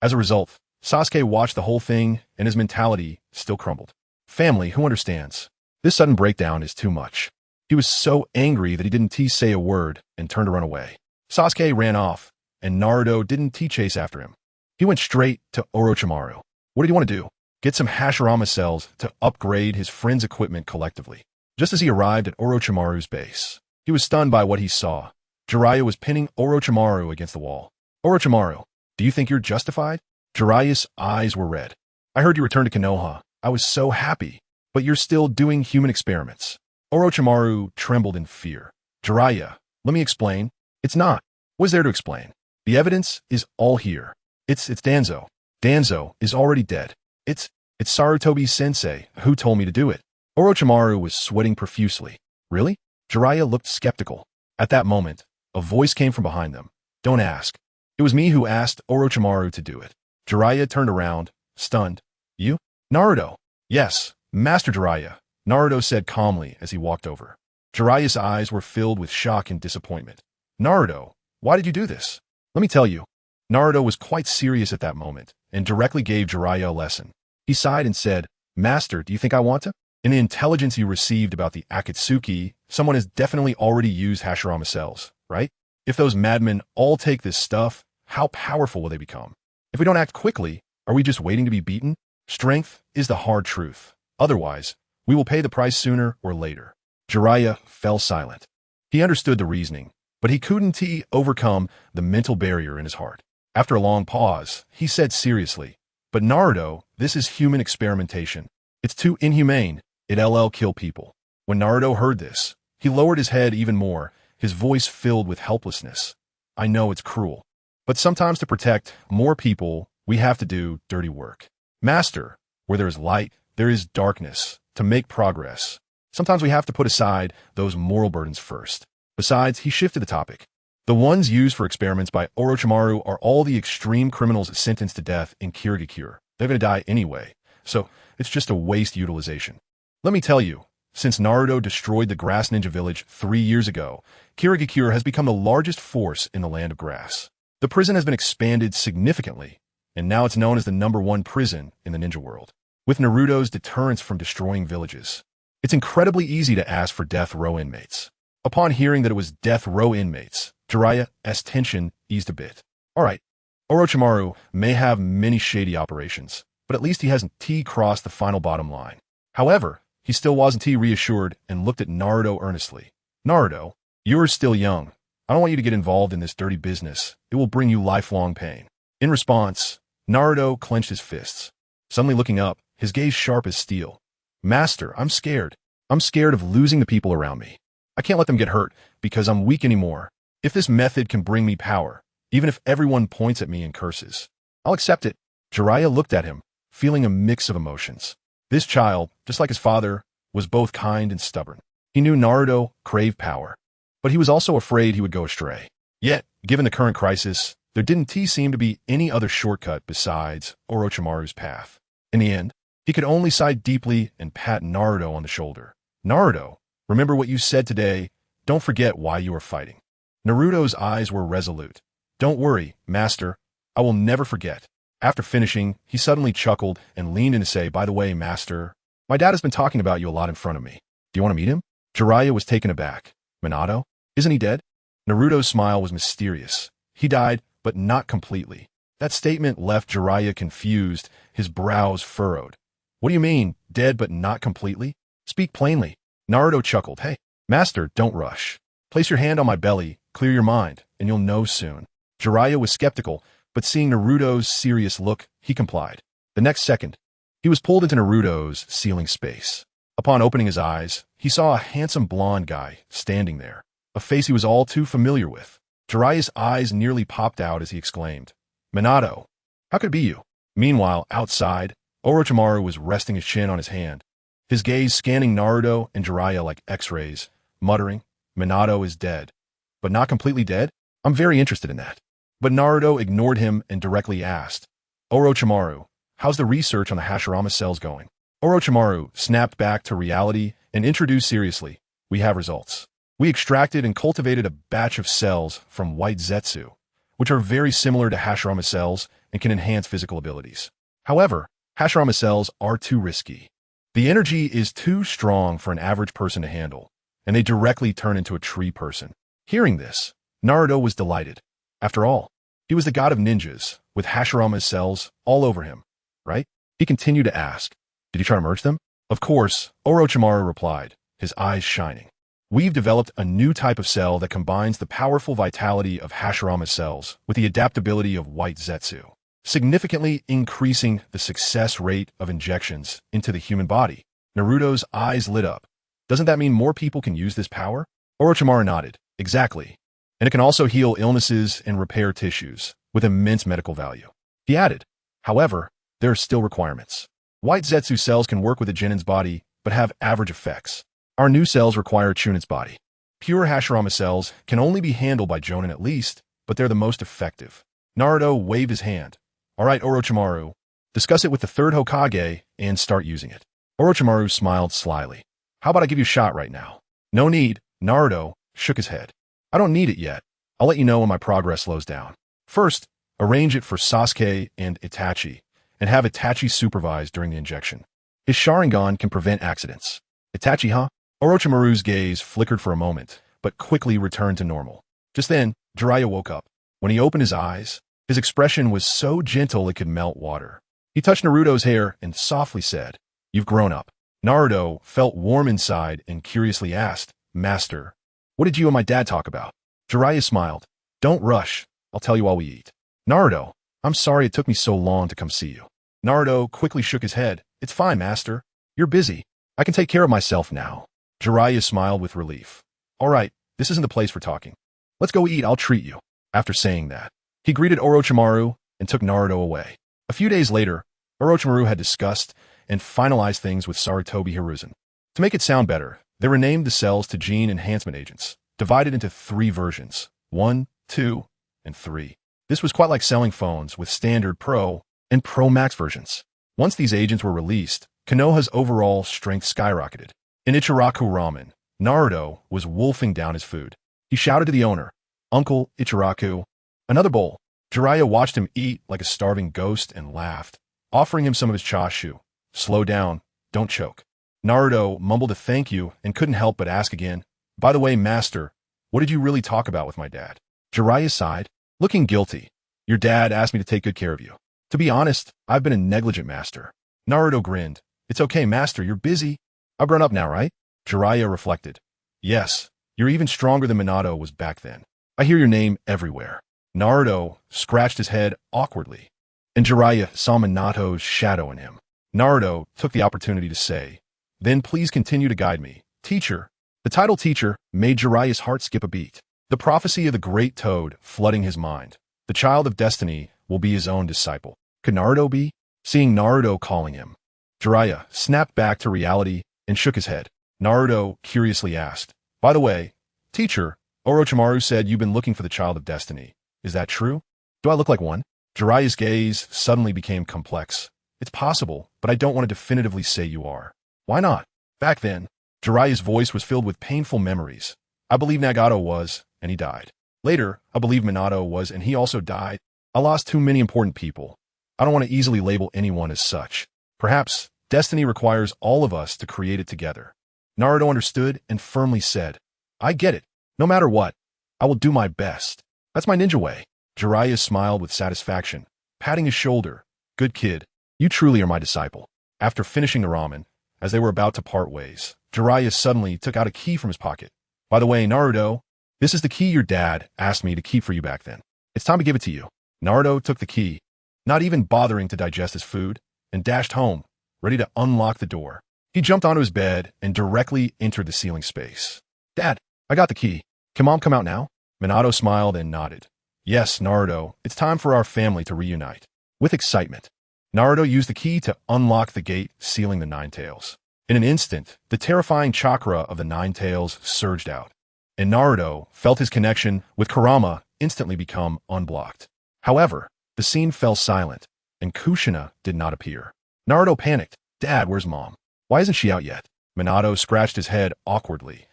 Speaker 1: As a result, Sasuke watched the whole thing and his mentality still crumbled. Family, who understands? This sudden breakdown is too much. He was so angry that he didn't say a word and turned to run away. Sasuke ran off, and Naruto didn't chase after him. He went straight to Orochimaru. What did he want to do? Get some Hashirama cells to upgrade his friend's equipment collectively. Just as he arrived at Orochimaru's base, he was stunned by what he saw. Jiraiya was pinning Orochimaru against the wall. "Orochimaru, do you think you're justified?" Jiraiya's eyes were red. "I heard you returned to Konoha. I was so happy. But you're still doing human experiments." Orochimaru trembled in fear. "Jiraiya, let me explain." "It's not. What's there to explain? The evidence is all here. It's Danzo. Danzo is already dead. It's It's Sarutobi sensei who told me to do it. Orochimaru was sweating profusely. Really? Jiraiya looked skeptical. At that moment, a voice came from behind them. Don't ask. It was me who asked Orochimaru to do it. Jiraiya turned around, stunned. You? Naruto. Yes, Master Jiraiya, Naruto said calmly as he walked over. Jiraiya's eyes were filled with shock and disappointment. Naruto, why did you do this? Let me tell you. Naruto was quite serious at that moment and directly gave Jiraiya a lesson. He sighed and said, Master, do you think I want to? In the intelligence you received about the Akatsuki, someone has definitely already used Hashirama cells, right? If those madmen all take this stuff, how powerful will they become? If we don't act quickly, are we just waiting to be beaten? Strength is the hard truth. Otherwise, we will pay the price sooner or later. Jiraiya fell silent. He understood the reasoning, but he couldn't overcome the mental barrier in his heart. After a long pause, he said seriously, But Naruto, this is human experimentation. It's too inhumane. It'll kill people. When Naruto heard this, he lowered his head even more, his voice filled with helplessness. I know it's cruel, but sometimes to protect more people, we have to do dirty work. Master, where there is light, there is darkness. To make progress, sometimes we have to put aside those moral burdens first. Besides, he shifted the topic. The ones used for experiments by Orochimaru are all the extreme criminals sentenced to death in Kyuubi. They're going to die anyway, so it's just a waste utilization. Let me tell you, since Naruto destroyed the Grass Ninja Village 3 years ago, Kyuubi has become the largest force in the Land of Grass. The prison has been expanded significantly, and now it's known as the #1 prison in the ninja world. With Naruto's deterrence from destroying villages, it's incredibly easy to ask for death row inmates. Upon hearing that it was death row inmates, Jiraiya's tension eased a bit. All right, Orochimaru may have many shady operations, but at least he hasn't crossed the final bottom line. However, he still wasn't reassured and looked at Naruto earnestly. Naruto, you're still young. I don't want you to get involved in this dirty business. It will bring you lifelong pain. In response, Naruto clenched his fists. Suddenly looking up, his gaze sharp as steel. Master, I'm scared. I'm scared of losing the people around me. I can't let them get hurt because I'm weak anymore. If this method can bring me power, even if everyone points at me and curses, I'll accept it. Jiraiya looked at him, feeling a mix of emotions. This child, just like his father, was both kind and stubborn. He knew Naruto craved power, but he was also afraid he would go astray. Yet, given the current crisis, there didn't seem to be any other shortcut besides Orochimaru's path. In the end, he could only sigh deeply and pat Naruto on the shoulder. Naruto, remember what you said today. Don't forget why you are fighting. Naruto's eyes were resolute. Don't worry, Master. I will never forget. After finishing, he suddenly chuckled and leaned in to say, By the way, Master, my dad has been talking about you a lot in front of me. Do you want to meet him? Jiraiya was taken aback. Minato? Isn't he dead? Naruto's smile was mysterious. He died, but not completely. That statement left Jiraiya confused, his brows furrowed. What do you mean, dead but not completely? Speak plainly. Naruto chuckled. Hey, Master, don't rush. Place your hand on my belly, clear your mind, and you'll know soon. Jiraiya was skeptical, but seeing Naruto's serious look, he complied. The next second, he was pulled into Naruto's ceiling space. Upon opening his eyes, he saw a handsome blonde guy standing there, a face he was all too familiar with. Jiraiya's eyes nearly popped out as he exclaimed, Minato, how could it be you? Meanwhile, outside, Orochimaru was resting his chin on his hand, his gaze scanning Naruto and Jiraiya like x-rays, muttering, Minato is dead. But not completely dead? I'm very interested in that. But Naruto ignored him and directly asked, Orochimaru, how's the research on the Hashirama cells going? Orochimaru snapped back to reality and introduced seriously, we have results. We extracted and cultivated a batch of cells from white Zetsu, which are very similar to Hashirama cells and can enhance physical abilities. However, Hashirama cells are too risky. The energy is too strong for an average person to handle, and they directly turn into a tree person. Hearing this, Naruto was delighted. After all, he was the god of ninjas, with Hashirama's cells all over him, right? He continued to ask, did you try to merge them? Of course, Orochimaru replied, his eyes shining. We've developed a new type of cell that combines the powerful vitality of Hashirama cells with the adaptability of white Zetsu, significantly increasing the success rate of injections into the human body. Naruto's eyes lit up. Doesn't that mean more people can use this power? Orochimaru nodded. Exactly. And it can also heal illnesses and repair tissues with immense medical value. He added, however, there are still requirements. White Zetsu cells can work with a Genin's body, but have average effects. Our new cells require Chunin's body. Pure Hashirama cells can only be handled by Jonin at least, but they're the most effective. Naruto waved his hand. All right, Orochimaru. Discuss it with the third Hokage and start using it. Orochimaru smiled slyly. How about I give you a shot right now? No need. Naruto shook his head. I don't need it yet. I'll let you know when my progress slows down. First, arrange it for Sasuke and Itachi, and have Itachi supervise during the injection. His Sharingan can prevent accidents. Itachi, huh? Orochimaru's gaze flickered for a moment, but quickly returned to normal. Just then, Jiraiya woke up. When he opened his eyes, his expression was so gentle it could melt water. He touched Naruto's hair and softly said, "You've grown up." Naruto felt warm inside and curiously asked, "Master, what did you and my dad talk about?" Jiraiya smiled. "Don't rush. I'll tell you while we eat." "Naruto, I'm sorry it took me so long to come see you." Naruto quickly shook his head. "It's fine, Master. You're busy. I can take care of myself now." Jiraiya smiled with relief. "All right, this isn't the place for talking. Let's go eat, I'll treat you." After saying that, he greeted Orochimaru and took Naruto away. A few days later, Orochimaru had discussed and finalized things with Sarutobi Hiruzen. To make it sound better, they renamed the cells to gene enhancement agents, divided into 3 versions, 1, 2, and 3. This was quite like selling phones with standard Pro and Pro Max versions. Once these agents were released, Konoha's overall strength skyrocketed. In Ichiraku Ramen, Naruto was wolfing down his food. He shouted to the owner, "Uncle Ichiraku, another bowl." Jiraiya watched him eat like a starving ghost and laughed, offering him some of his chashu. "Slow down, don't choke." Naruto mumbled a thank you and couldn't help but ask again, "By the way, Master, what did you really talk about with my dad?" Jiraiya sighed, looking guilty. "Your dad asked me to take good care of you. To be honest, I've been a negligent master." Naruto grinned. "It's okay, Master, you're busy. I've grown up now, right?" Jiraiya reflected. "Yes, you're even stronger than Minato was back then. I hear your name everywhere." Naruto scratched his head awkwardly, and Jiraiya saw Minato's shadow in him. Naruto took the opportunity to say, "Then please continue to guide me, teacher." The title teacher made Jiraiya's heart skip a beat. The prophecy of the great toad flooding his mind. The child of destiny will be his own disciple. Could Naruto be? Seeing Naruto calling him, Jiraiya snapped back to reality and shook his head. Naruto curiously asked, "By the way, teacher, Orochimaru said you've been looking for the child of destiny. Is that true? Do I look like one?" Jiraiya's gaze suddenly became complex. "It's possible, but I don't want to definitively say you are." "Why not?" Back then, Jiraiya's voice was filled with painful memories. "I believe Nagato was, and he died. Later, I believe Minato was, and he also died. I lost too many important people. I don't want to easily label anyone as such. Perhaps destiny requires all of us to create it together." Naruto understood and firmly said, "I get it. No matter what, I will do my best. That's my ninja way." Jiraiya smiled with satisfaction, patting his shoulder. "Good kid. You truly are my disciple." After finishing the ramen, as they were about to part ways, Jiraiya suddenly took out a key from his pocket. "By the way, Naruto, this is the key your dad asked me to keep for you back then. It's time to give it to you." Naruto took the key, not even bothering to digest his food, and dashed home, ready to unlock the door. He jumped onto his bed and directly entered the ceiling space. "Dad, I got the key. Can Mom come out now?" Minato smiled and nodded. "Yes, Naruto, it's time for our family to reunite." With excitement, Naruto used the key to unlock the gate sealing the Nine Tails. In an instant, the terrifying chakra of the Nine Tails surged out, and Naruto felt his connection with Kurama instantly become unblocked. However, the scene fell silent, and Kushina did not appear. Naruto panicked. "Dad, where's Mom? Why isn't she out yet?" Minato scratched his head awkwardly.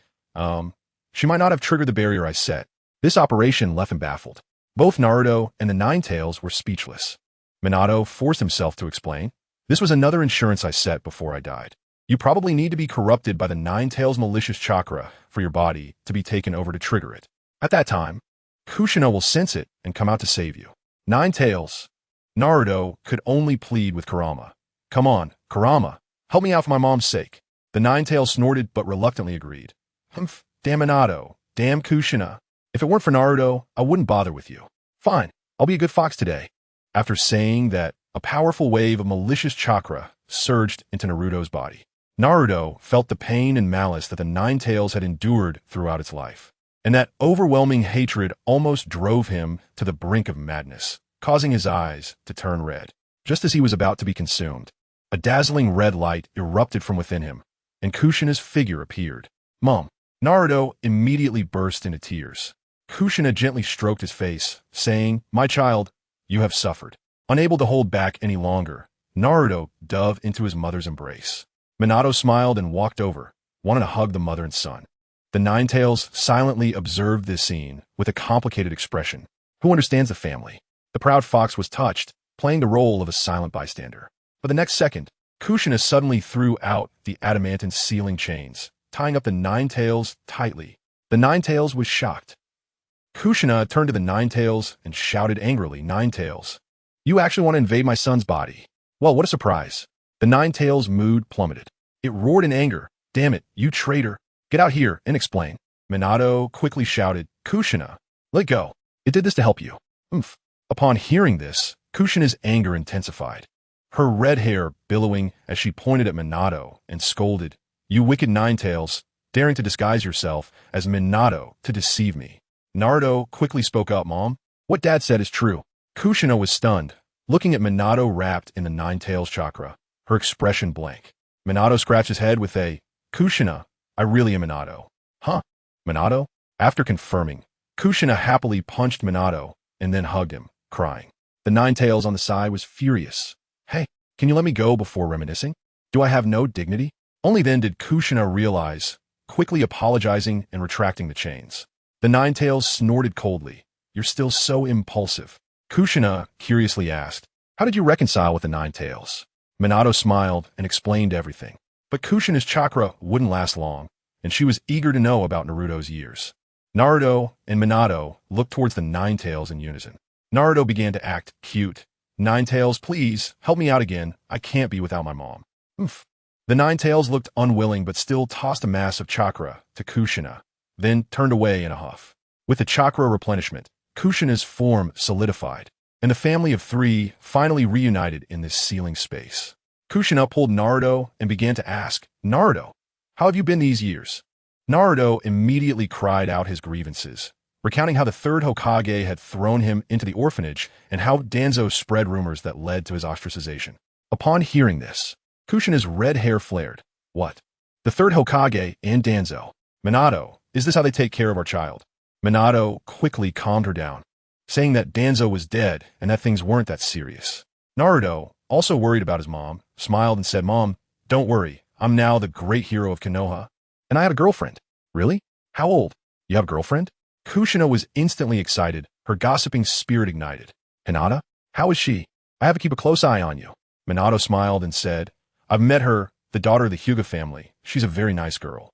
Speaker 1: She might not have triggered the barrier I set." This operation left him baffled. Both Naruto and the Nine Tails were speechless. Minato forced himself to explain. "This was another insurance I set before I died. You probably need to be corrupted by the Nine Tails malicious chakra for your body to be taken over to trigger it. At that time, Kushina will sense it and come out to save you." Nine Tails. Naruto could only plead with Kurama. "Come on, Kurama, help me out for my mom's sake." The Nine Tails snorted but reluctantly agreed. "Humph, damn Minato, damn Kushina. If it weren't for Naruto, I wouldn't bother with you." "Fine, I'll be a good fox today." After saying that, a powerful wave of malicious chakra surged into Naruto's body. Naruto felt the pain and malice that the Nine Tails had endured throughout its life, and that overwhelming hatred almost drove him to the brink of madness, causing his eyes to turn red, just as he was about to be consumed. A dazzling red light erupted from within him, and Kushina's figure appeared. Mom. Naruto immediately burst into tears. Kushina gently stroked his face, saying, "My child, you have suffered." Unable to hold back any longer, Naruto dove into his mother's embrace. Minato smiled and walked over, wanting to hug the mother and son. The Ninetales silently observed this scene with a complicated expression. Who understands the family? The proud fox was touched, playing the role of a silent bystander. But the next second, Kushina suddenly threw out the adamantine sealing chains, tying up the Ninetales tightly. The Ninetales was shocked. Kushina turned to the Ninetales and shouted angrily, "Ninetales, you actually want to invade my son's body? Well, what a surprise." The Ninetales' mood plummeted. It roared in anger. "Damn it, you traitor. Get out here and explain." Minato quickly shouted, "Kushina, let go. It did this to help you." Oomph. Upon hearing this, Kushina's anger intensified, her red hair billowing as she pointed at Minato and scolded, "You wicked Ninetales, daring to disguise yourself as Minato to deceive me." Naruto quickly spoke up, "Mom, what Dad said is true." Kushina was stunned, looking at Minato wrapped in the Ninetales chakra, her expression blank. Minato scratched his head with a, "Kushina, I really am Minato." "Huh? Minato?" After confirming, Kushina happily punched Minato and then hugged him, crying. The Ninetales on the side was furious. "Hey, can you let me go before reminiscing? Do I have no dignity?" Only then did Kushina realize, quickly apologizing and retracting the chains. The Ninetales snorted coldly. "You're still so impulsive." Kushina curiously asked, "How did you reconcile with the Ninetales?" Minato smiled and explained everything. But Kushina's chakra wouldn't last long, and she was eager to know about Naruto's years. Naruto and Minato looked towards the Ninetales in unison. Naruto began to act cute. "Ninetales, please, help me out again. I can't be without my mom." Oomph. The Ninetales looked unwilling but still tossed a mass of chakra to Kushina, then turned away in a huff. With the chakra replenishment, Kushina's form solidified, and the family of three finally reunited in this sealing space. Kushina pulled Naruto and began to ask, "Naruto, how have you been these years?" Naruto immediately cried out his grievances, recounting how the third Hokage had thrown him into the orphanage and how Danzo spread rumors that led to his ostracization. Upon hearing this, Kushina's red hair flared. "What? The third Hokage and Danzo? Minato, is this how they take care of our child?" Minato quickly calmed her down, saying that Danzo was dead and that things weren't that serious. Naruto, also worried about his mom, smiled and said, "Mom, don't worry. I'm now the great hero of Konoha. And I had a girlfriend." "Really? How old? You have a girlfriend?" Kushina was instantly excited, her gossiping spirit ignited. "Hinata? How is she? I have to keep a close eye on you." Minato smiled and said, "I've met her, the daughter of the Hyuga family. She's a very nice girl."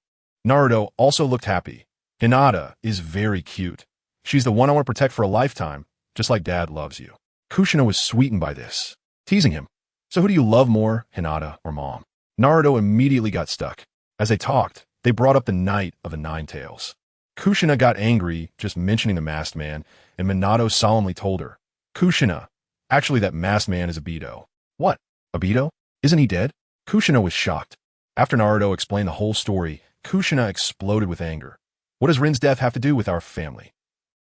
Speaker 1: Naruto also looked happy. "Hinata is very cute. She's the one I want to protect for a lifetime, just like Dad loves you." Kushina was sweetened by this, teasing him. "So who do you love more, Hinata or Mom?" Naruto immediately got stuck. As they talked, they brought up the night of the Ninetales. Kushina got angry just mentioning the masked man, and Minato solemnly told her, "Kushina, actually that masked man is Obito." "What? Obito? Isn't he dead?" Kushina was shocked. After Naruto explained the whole story, Kushina exploded with anger. "What does Rin's death have to do with our family?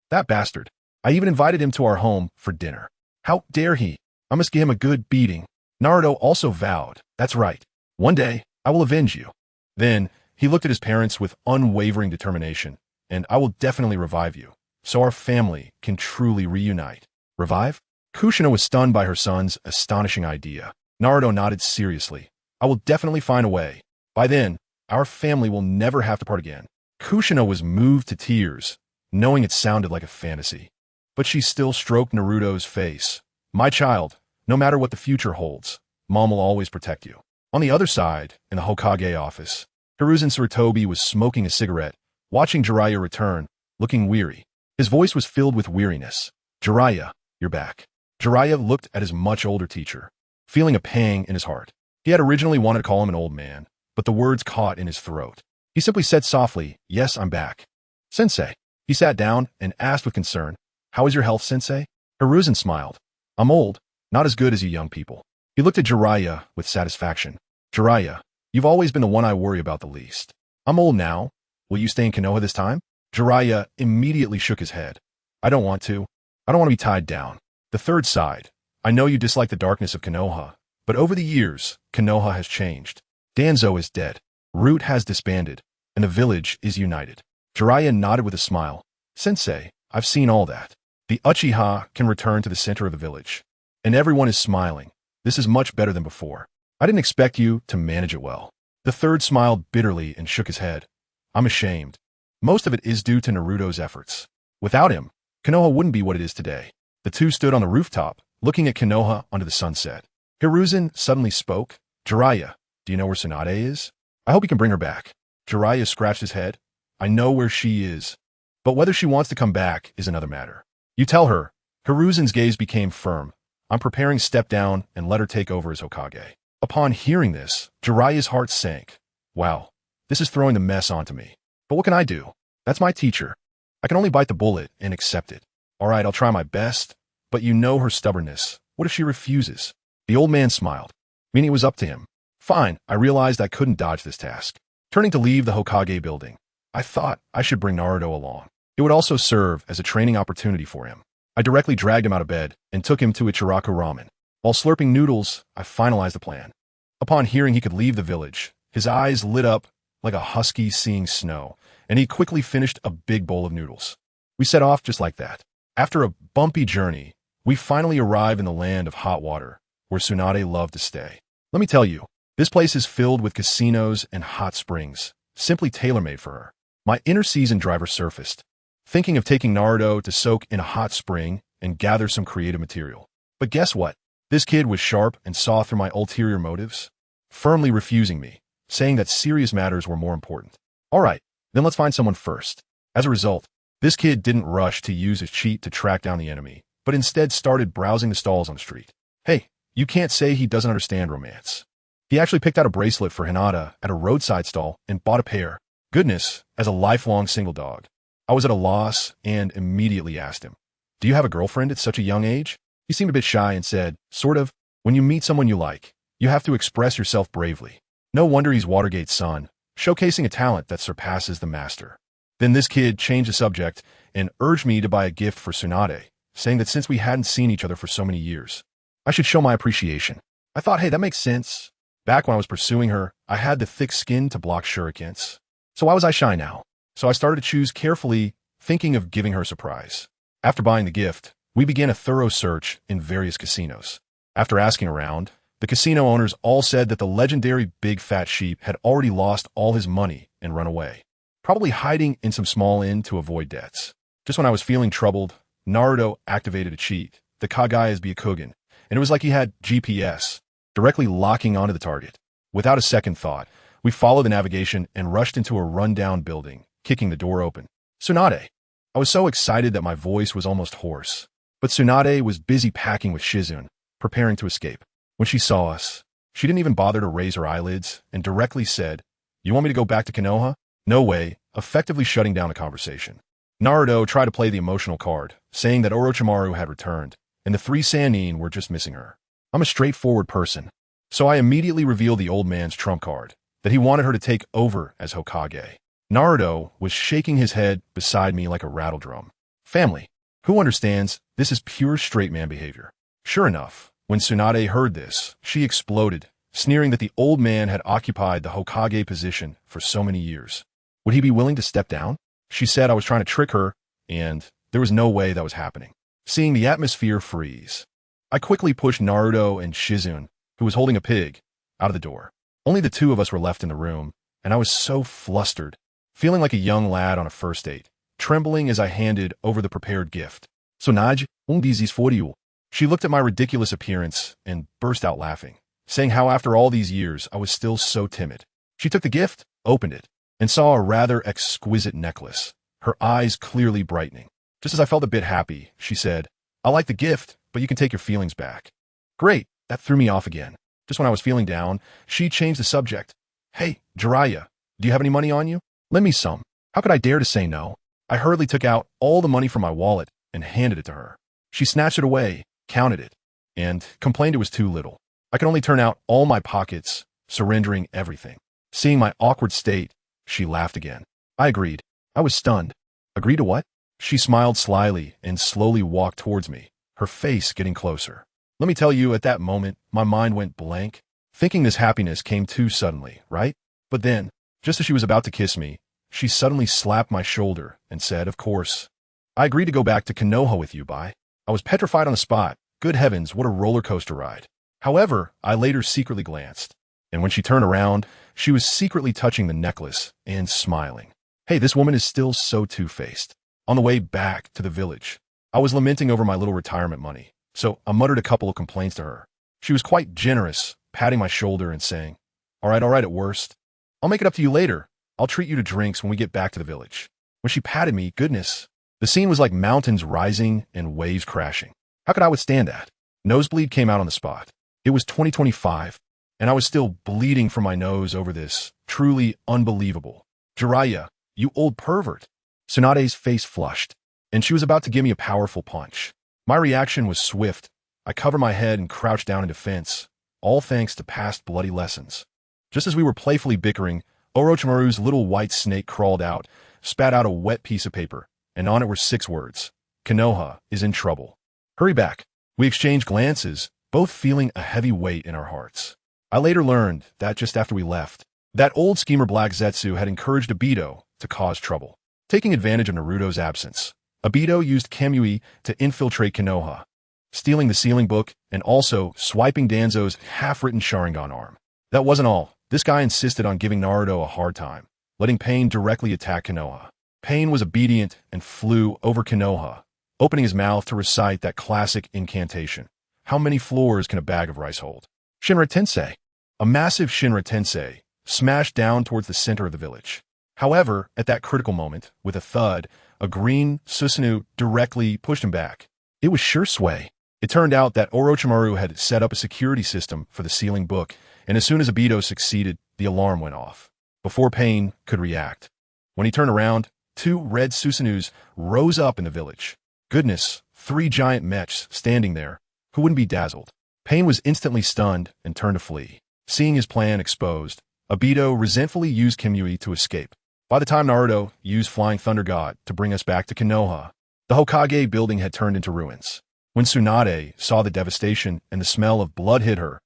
Speaker 1: That bastard. I even invited him to our home for dinner. How dare he? I must give him a good beating." Naruto also vowed, "That's right. One day, I will avenge you." Then, he looked at his parents with unwavering determination, "And I will definitely revive you, so our family can truly reunite." "Revive?" Kushina was stunned by her son's astonishing idea. Naruto nodded seriously. "I will definitely find a way. By then, our family will never have to part again." Kushina was moved to tears, knowing it sounded like a fantasy. But she still stroked Naruto's face. "My child, no matter what the future holds, Mom will always protect you." On the other side, in the Hokage office, Hiruzen Sarutobi was smoking a cigarette, watching Jiraiya return, looking weary. His voice was filled with weariness. "Jiraiya, you're back." Jiraiya looked at his much older teacher, feeling a pang in his heart. He had originally wanted to call him an old man, but the words caught in his throat. He simply said softly, "Yes, I'm back." "Sensei." He sat down and asked with concern, "How is your health, Sensei?" Hiruzen smiled. "I'm old, not as good as you young people." He looked at Jiraiya with satisfaction. "Jiraiya, you've always been the one I worry about the least. I'm old now. Will you stay in Konoha this time?" Jiraiya immediately shook his head. "I don't want to. I don't want to be tied down." The third side. "I know you dislike the darkness of Konoha, But over the years, Konoha has changed. Danzo is dead. Root has disbanded, and the village is united. Jiraiya nodded with a smile. Sensei, I've seen all that. The Uchiha can return to the center of the village. And everyone is smiling. This is much better than before. I didn't expect you to manage it well. The third smiled bitterly and shook his head. I'm ashamed. Most of it is due to Naruto's efforts. Without him, Konoha wouldn't be what it is today. The two stood on the rooftop, looking at Konoha under the sunset. Hiruzen suddenly spoke. Jiraiya, do you know where Tsunade is? I hope you can bring her back. Jiraiya scratched his head. I know where she is. But whether she wants to come back is another matter. You tell her. Hiruzen's gaze became firm. I'm preparing to step down and let her take over as Hokage. Upon hearing this, Jiraiya's heart sank. Wow, this is throwing the mess onto me. But what can I do? That's my teacher. I can only bite the bullet and accept it. All right, I'll try my best. But you know her stubbornness. What if she refuses? The old man smiled, meaning it was up to him. Fine, I realized I couldn't dodge this task. Turning to leave the Hokage building, I thought I should bring Naruto along. It would also serve as a training opportunity for him. I directly dragged him out of bed and took him to Ichiraku Ramen. While slurping noodles, I finalized the plan. Upon hearing he could leave the village, his eyes lit up like a husky seeing snow, and he quickly finished a big bowl of noodles. We set off just like that. After a bumpy journey, we finally arrive in the land of hot water, where Tsunade loved to stay. Let me tell you, this place is filled with casinos and hot springs, simply tailor-made for her. My inner season driver surfaced, thinking of taking Naruto to soak in a hot spring and gather some creative material. But guess what? This kid was sharp and saw through my ulterior motives, firmly refusing me, saying that serious matters were more important. All right, then let's find someone first. As a result, this kid didn't rush to use his cheat to track down the enemy, but instead started browsing the stalls on the street. Hey, you can't say he doesn't understand romance. He actually picked out a bracelet for Hinata at a roadside stall and bought a pair. Goodness, as a lifelong single dog. I was at a loss and immediately asked him, do you have a girlfriend at such a young age? He seemed a bit shy and said, sort of, when you meet someone you like, you have to express yourself bravely. No wonder he's Watergate's son, showcasing a talent that surpasses the master. Then this kid changed the subject and urged me to buy a gift for Tsunade, saying that since we hadn't seen each other for so many years, I should show my appreciation. I thought, hey, that makes sense. Back when I was pursuing her, I had the thick skin to block shurikens. So why was I shy now? So I started to choose carefully, thinking of giving her a surprise. After buying the gift, we began a thorough search in various casinos. After asking around, the casino owners all said that the legendary Big Fat Sheep had already lost all his money and run away, probably hiding in some small inn to avoid debts. Just when I was feeling troubled, Naruto activated a cheat, the Kagaya's Byakugan, and it was like he had GPS, directly locking onto the target. Without a second thought, we followed the navigation and rushed into a rundown building, kicking the door open. Tsunade. I was so excited that my voice was almost hoarse. But Tsunade was busy packing with Shizune, preparing to escape. When she saw us, she didn't even bother to raise her eyelids and directly said, you want me to go back to Konoha? No way, effectively shutting down the conversation. Naruto tried to play the emotional card, saying that Orochimaru had returned, and the three Sannin were just missing her. I'm a straightforward person, so I immediately revealed the old man's trump card, that he wanted her to take over as Hokage. Naruto was shaking his head beside me like a rattle drum. Family. Who understands? This is pure straight man behavior. Sure enough, when Tsunade heard this, she exploded, sneering that the old man had occupied the Hokage position for so many years. Would he be willing to step down? She said I was trying to trick her, and there was no way that was happening. Seeing the atmosphere freeze, I quickly pushed Naruto and Shizune, who was holding a pig, out of the door. Only the two of us were left in the room, and I was so flustered, feeling like a young lad on a first date, trembling as I handed over the prepared gift. Sonaj, this is for you. She looked at my ridiculous appearance and burst out laughing, saying how after all these years I was still so timid. She took the gift, opened it, and saw a rather exquisite necklace, her eyes clearly brightening. Just as I felt a bit happy, she said, I like the gift, but you can take your feelings back. Great, that threw me off again. Just when I was feeling down, she changed the subject. Hey, Jiraiya, do you have any money on you? Lend me some. How could I dare to say no? I hurriedly took out all the money from my wallet and handed it to her. She snatched it away, counted it, and complained it was too little. I could only turn out all my pockets, surrendering everything. Seeing my awkward state, she laughed again. I agreed. I was stunned. Agree to what? She smiled slyly and slowly walked towards me, her face getting closer. Let me tell you, at that moment, my mind went blank, thinking this happiness came too suddenly, right? But then, just as she was about to kiss me, she suddenly slapped my shoulder and said, "Of course. I agreed to go back to Konoha with you, bye." I was petrified on the spot. Good heavens, what a roller coaster ride. However, I later secretly glanced, and when she turned around, she was secretly touching the necklace and smiling. Hey, this woman is still so two-faced. On the way back to the village, I was lamenting over my little retirement money, so I muttered a couple of complaints to her. She was quite generous, patting my shoulder and saying, all right, at worst. I'll make it up to you later. I'll treat you to drinks when we get back to the village." When she patted me, goodness, the scene was like mountains rising and waves crashing. How could I withstand that? Nosebleed came out on the spot. It was 2025, and I was still bleeding from my nose over this. Truly unbelievable. "Jiraiya, you old pervert." Tsunade's face flushed, and she was about to give me a powerful punch. My reaction was swift. I covered my head and crouched down in defense, all thanks to past bloody lessons. Just as we were playfully bickering, Orochimaru's little white snake crawled out, spat out a wet piece of paper, and on it were 6 words. "Konoha is in trouble. Hurry back." We exchanged glances, both feeling a heavy weight in our hearts. I later learned that just after we left, that old schemer Black Zetsu had encouraged Obito to cause trouble. Taking advantage of Naruto's absence, Obito used Kyuubi to infiltrate Konoha, stealing the sealing book and also swiping Danzo's half-written Sharingan arm. That wasn't all. This guy insisted on giving Naruto a hard time, letting Pain directly attack Konoha. Pain was obedient and flew over Konoha, opening his mouth to recite that classic incantation. How many floors can a bag of rice hold? Shinra Tensei. A massive Shinra Tensei smashed down towards the center of the village. However, at that critical moment, with a thud, a green Susanoo directly pushed him back. It was sure sway. It turned out that Orochimaru had set up a security system for the sealing book, and as soon as Obito succeeded, the alarm went off, before Pain could react. When he turned around, 2 red Susanoos rose up in the village. Goodness, 3 giant mechs standing there. Who wouldn't be dazzled? Pain was instantly stunned and turned to flee. Seeing his plan exposed, Obito resentfully used Kyuubi to escape. By the time Naruto used Flying Thunder God to bring us back to Konoha, the Hokage building had turned into ruins. When Tsunade saw the devastation and the smell of blood hit her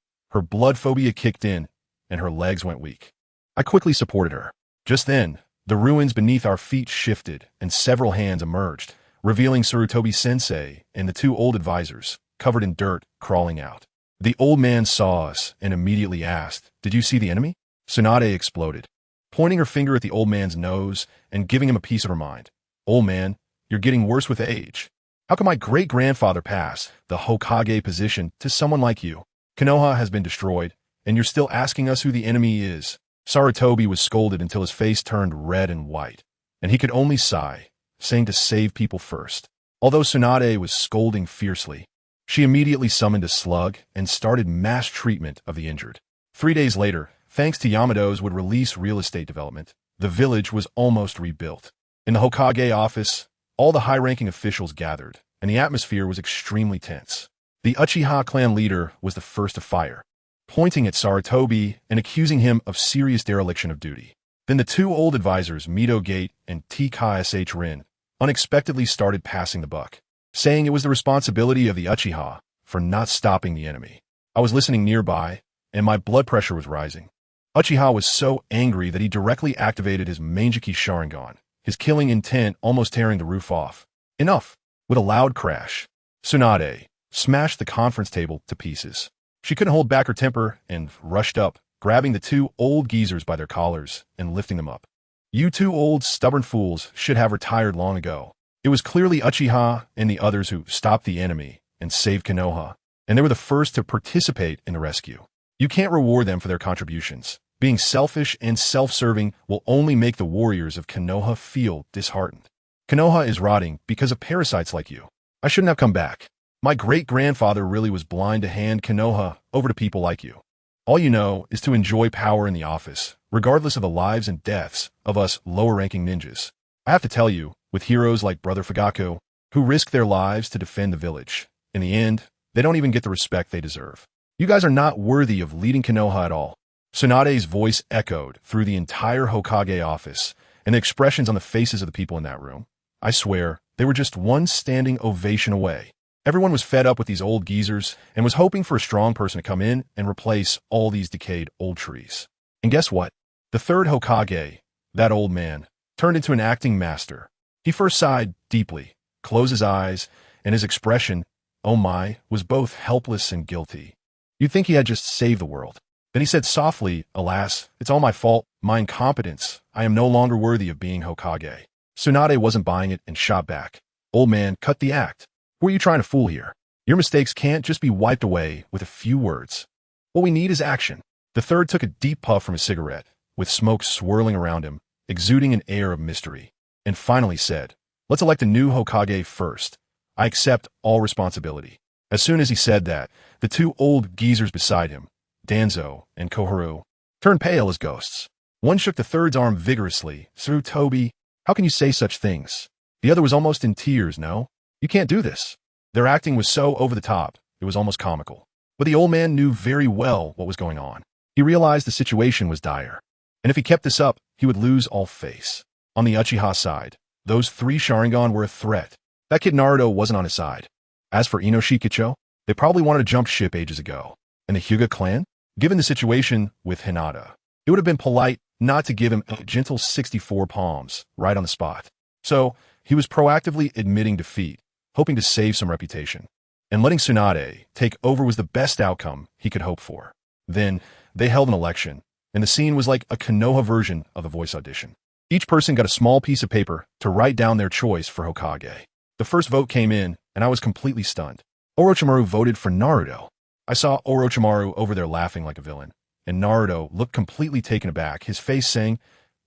Speaker 1: blood phobia kicked in and her legs went weak. I quickly supported her. Just then, the ruins beneath our feet shifted and several hands emerged, revealing Sarutobi Sensei and the 2 old advisors, covered in dirt, crawling out. The old man saw us and immediately asked, "Did you see the enemy?" Tsunade exploded, pointing her finger at the old man's nose and giving him a piece of her mind. "Old man, you're getting worse with age. How can my great-grandfather pass the Hokage position to someone like you? Konoha has been destroyed, and you're still asking us who the enemy is." Sarutobi was scolded until his face turned red and white, and he could only sigh, saying to save people first. Although Tsunade was scolding fiercely, she immediately summoned a slug and started mass treatment of the injured. 3 days later, thanks to Yamado's would release real estate development, the village was almost rebuilt. In the Hokage office, all the high-ranking officials gathered, and the atmosphere was extremely tense. The Uchiha clan leader was the first to fire, pointing at Sarutobi and accusing him of serious dereliction of duty. Then the 2 old advisors, Mito Gate and TKSH Rin, unexpectedly started passing the buck, saying it was the responsibility of the Uchiha for not stopping the enemy. I was listening nearby, and my blood pressure was rising. Uchiha was so angry that he directly activated his Manjiki Sharingan, his killing intent almost tearing the roof off. Enough! With a loud crash, Tsunade smashed the conference table to pieces. She couldn't hold back her temper and rushed up, grabbing the 2 old geezers by their collars and lifting them up. "You 2 old stubborn fools should have retired long ago." It was clearly Uchiha and the others who stopped the enemy and saved Konoha, and they were the first to participate in the rescue. You can't reward them for their contributions. Being selfish and self-serving will only make the warriors of Konoha feel disheartened. Konoha is rotting because of parasites like you. I shouldn't have come back. My great-grandfather really was blind to hand Konoha over to people like you. All you know is to enjoy power in the office, regardless of the lives and deaths of us lower-ranking ninjas. I have to tell you, with heroes like Brother Fugaku, who risk their lives to defend the village, in the end, they don't even get the respect they deserve. You guys are not worthy of leading Konoha at all. Tsunade's voice echoed through the entire Hokage office, and the expressions on the faces of the people in that room. I swear, they were just one standing ovation away. Everyone was fed up with these old geezers and was hoping for a strong person to come in and replace all these decayed old trees. And guess what? The third Hokage, that old man, turned into an acting master. He first sighed deeply, closed his eyes, and his expression, oh my, was both helpless and guilty. You'd think he had just saved the world. Then he said softly, alas, it's all my fault, my incompetence. I am no longer worthy of being Hokage. Tsunade wasn't buying it and shot back. Old man, cut the act. Who are you trying to fool here? Your mistakes can't just be wiped away with a few words. What we need is action. The third took a deep puff from his cigarette, with smoke swirling around him, exuding an air of mystery, and finally said, let's elect a new Hokage first. I accept all responsibility. As soon as he said that, the two old geezers beside him, Danzo and Koharu, turned pale as ghosts. One shook the third's arm vigorously. Sarutobi, how can you say such things? The other was almost in tears, no? You can't do this. Their acting was so over the top, it was almost comical. But the old man knew very well what was going on. He realized the situation was dire. And if he kept this up, he would lose all face. On the Uchiha side, those three Sharingan were a threat. That kid Naruto wasn't on his side. As for Inoshikacho, they probably wanted to jump ship ages ago. And the Hyuga clan? Given the situation with Hinata, it would have been polite not to give him a gentle 64 palms right on the spot. So, he was proactively admitting defeat, hoping to save some reputation. And letting Tsunade take over was the best outcome he could hope for. Then, they held an election, and the scene was like a Konoha version of a voice audition. Each person got a small piece of paper to write down their choice for Hokage. The first vote came in, and I was completely stunned. Orochimaru voted for Naruto. I saw Orochimaru over there laughing like a villain, and Naruto looked completely taken aback, his face saying,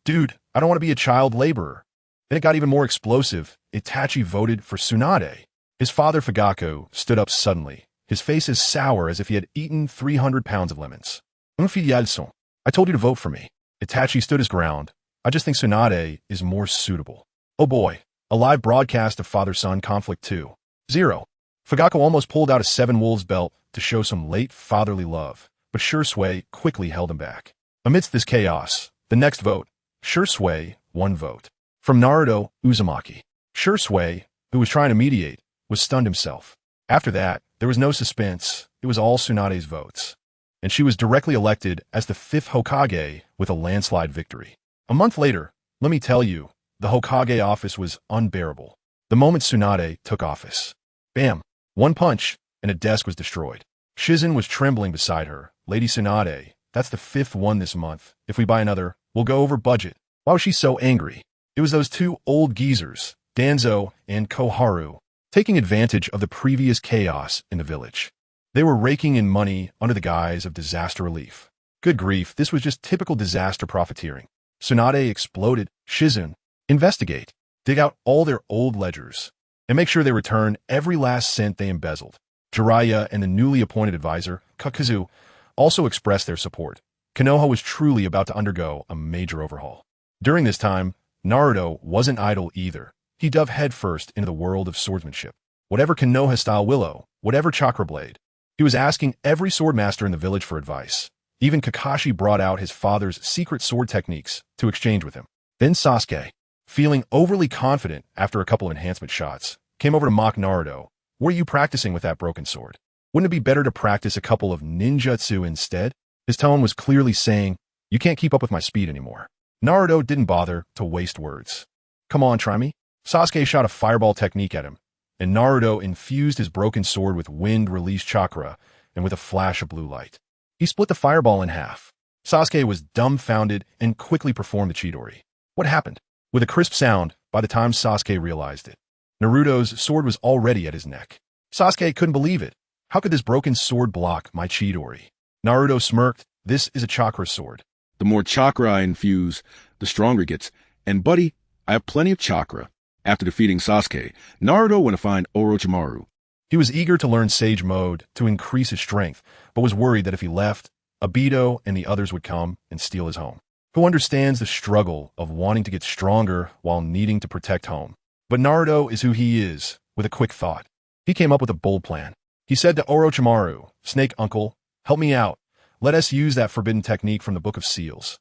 Speaker 1: dude, I don't want to be a child laborer. Then it got even more explosive. Itachi voted for Tsunade. His father Fugaku stood up suddenly, his face as sour as if he had eaten 300 pounds of lemons. I told you to vote for me. Itachi stood his ground. I just think Tsunade is more suitable. Oh boy, a live broadcast of father-son conflict 2-0. Fugaku almost pulled out a Seven Wolves belt to show some late fatherly love, but Shursui quickly held him back. Amidst this chaos, the next vote, Shursui, 1 vote. From Naruto Uzumaki. Shursui, who was trying to mediate, was stunned himself. After that, there was no suspense. It was all Tsunade's votes. And she was directly elected as the 5th Hokage with a landslide victory. A month later, let me tell you, the Hokage office was unbearable. The moment Tsunade took office. Bam! 1 punch, and a desk was destroyed. Shizen was trembling beside her. Lady Tsunade, that's the 5th one this month. If we buy another, we'll go over budget. Why was she so angry? It was those two old geezers, Danzo and Koharu, taking advantage of the previous chaos in the village. They were raking in money under the guise of disaster relief. Good grief, this was just typical disaster profiteering. Tsunade exploded. Shizen, investigate. Dig out all their old ledgers, and make sure they return every last cent they embezzled. Jiraiya and the newly appointed advisor, Kakazu, also expressed their support. Konoha was truly about to undergo a major overhaul. During this time, Naruto wasn't idle either. He dove headfirst into the world of swordsmanship. Whatever Konoha-style willow, whatever chakra blade. He was asking every swordmaster in the village for advice. Even Kakashi brought out his father's secret sword techniques to exchange with him. Then Sasuke, feeling overly confident after a couple of enhancement shots, came over to mock Naruto. What are you practicing with that broken sword? Wouldn't it be better to practice a couple of ninjutsu instead? His tone was clearly saying, you can't keep up with my speed anymore. Naruto didn't bother to waste words. Come on, try me. Sasuke shot a fireball technique at him, and Naruto infused his broken sword with wind-release chakra and with a flash of blue light. He split the fireball in half. Sasuke was dumbfounded and quickly performed the Chidori. What happened? With a crisp sound, by the time Sasuke realized it, Naruto's sword was already at his neck. Sasuke couldn't believe it. How could this broken sword block my Chidori? Naruto smirked. This is a chakra sword.
Speaker 2: The more chakra I infuse, the stronger it gets. And buddy, I have plenty of chakra. After defeating Sasuke, Naruto went to find Orochimaru.
Speaker 1: He was eager to learn Sage Mode to increase his strength, but was worried that if he left, Obito and the others would come and steal his home. Who understands the struggle of wanting to get stronger while needing to protect home? But Naruto is who he is, with a quick thought. He came up with a bold plan. He said to Orochimaru, Snake Uncle, help me out. Let us use that forbidden technique from the Book of Seals.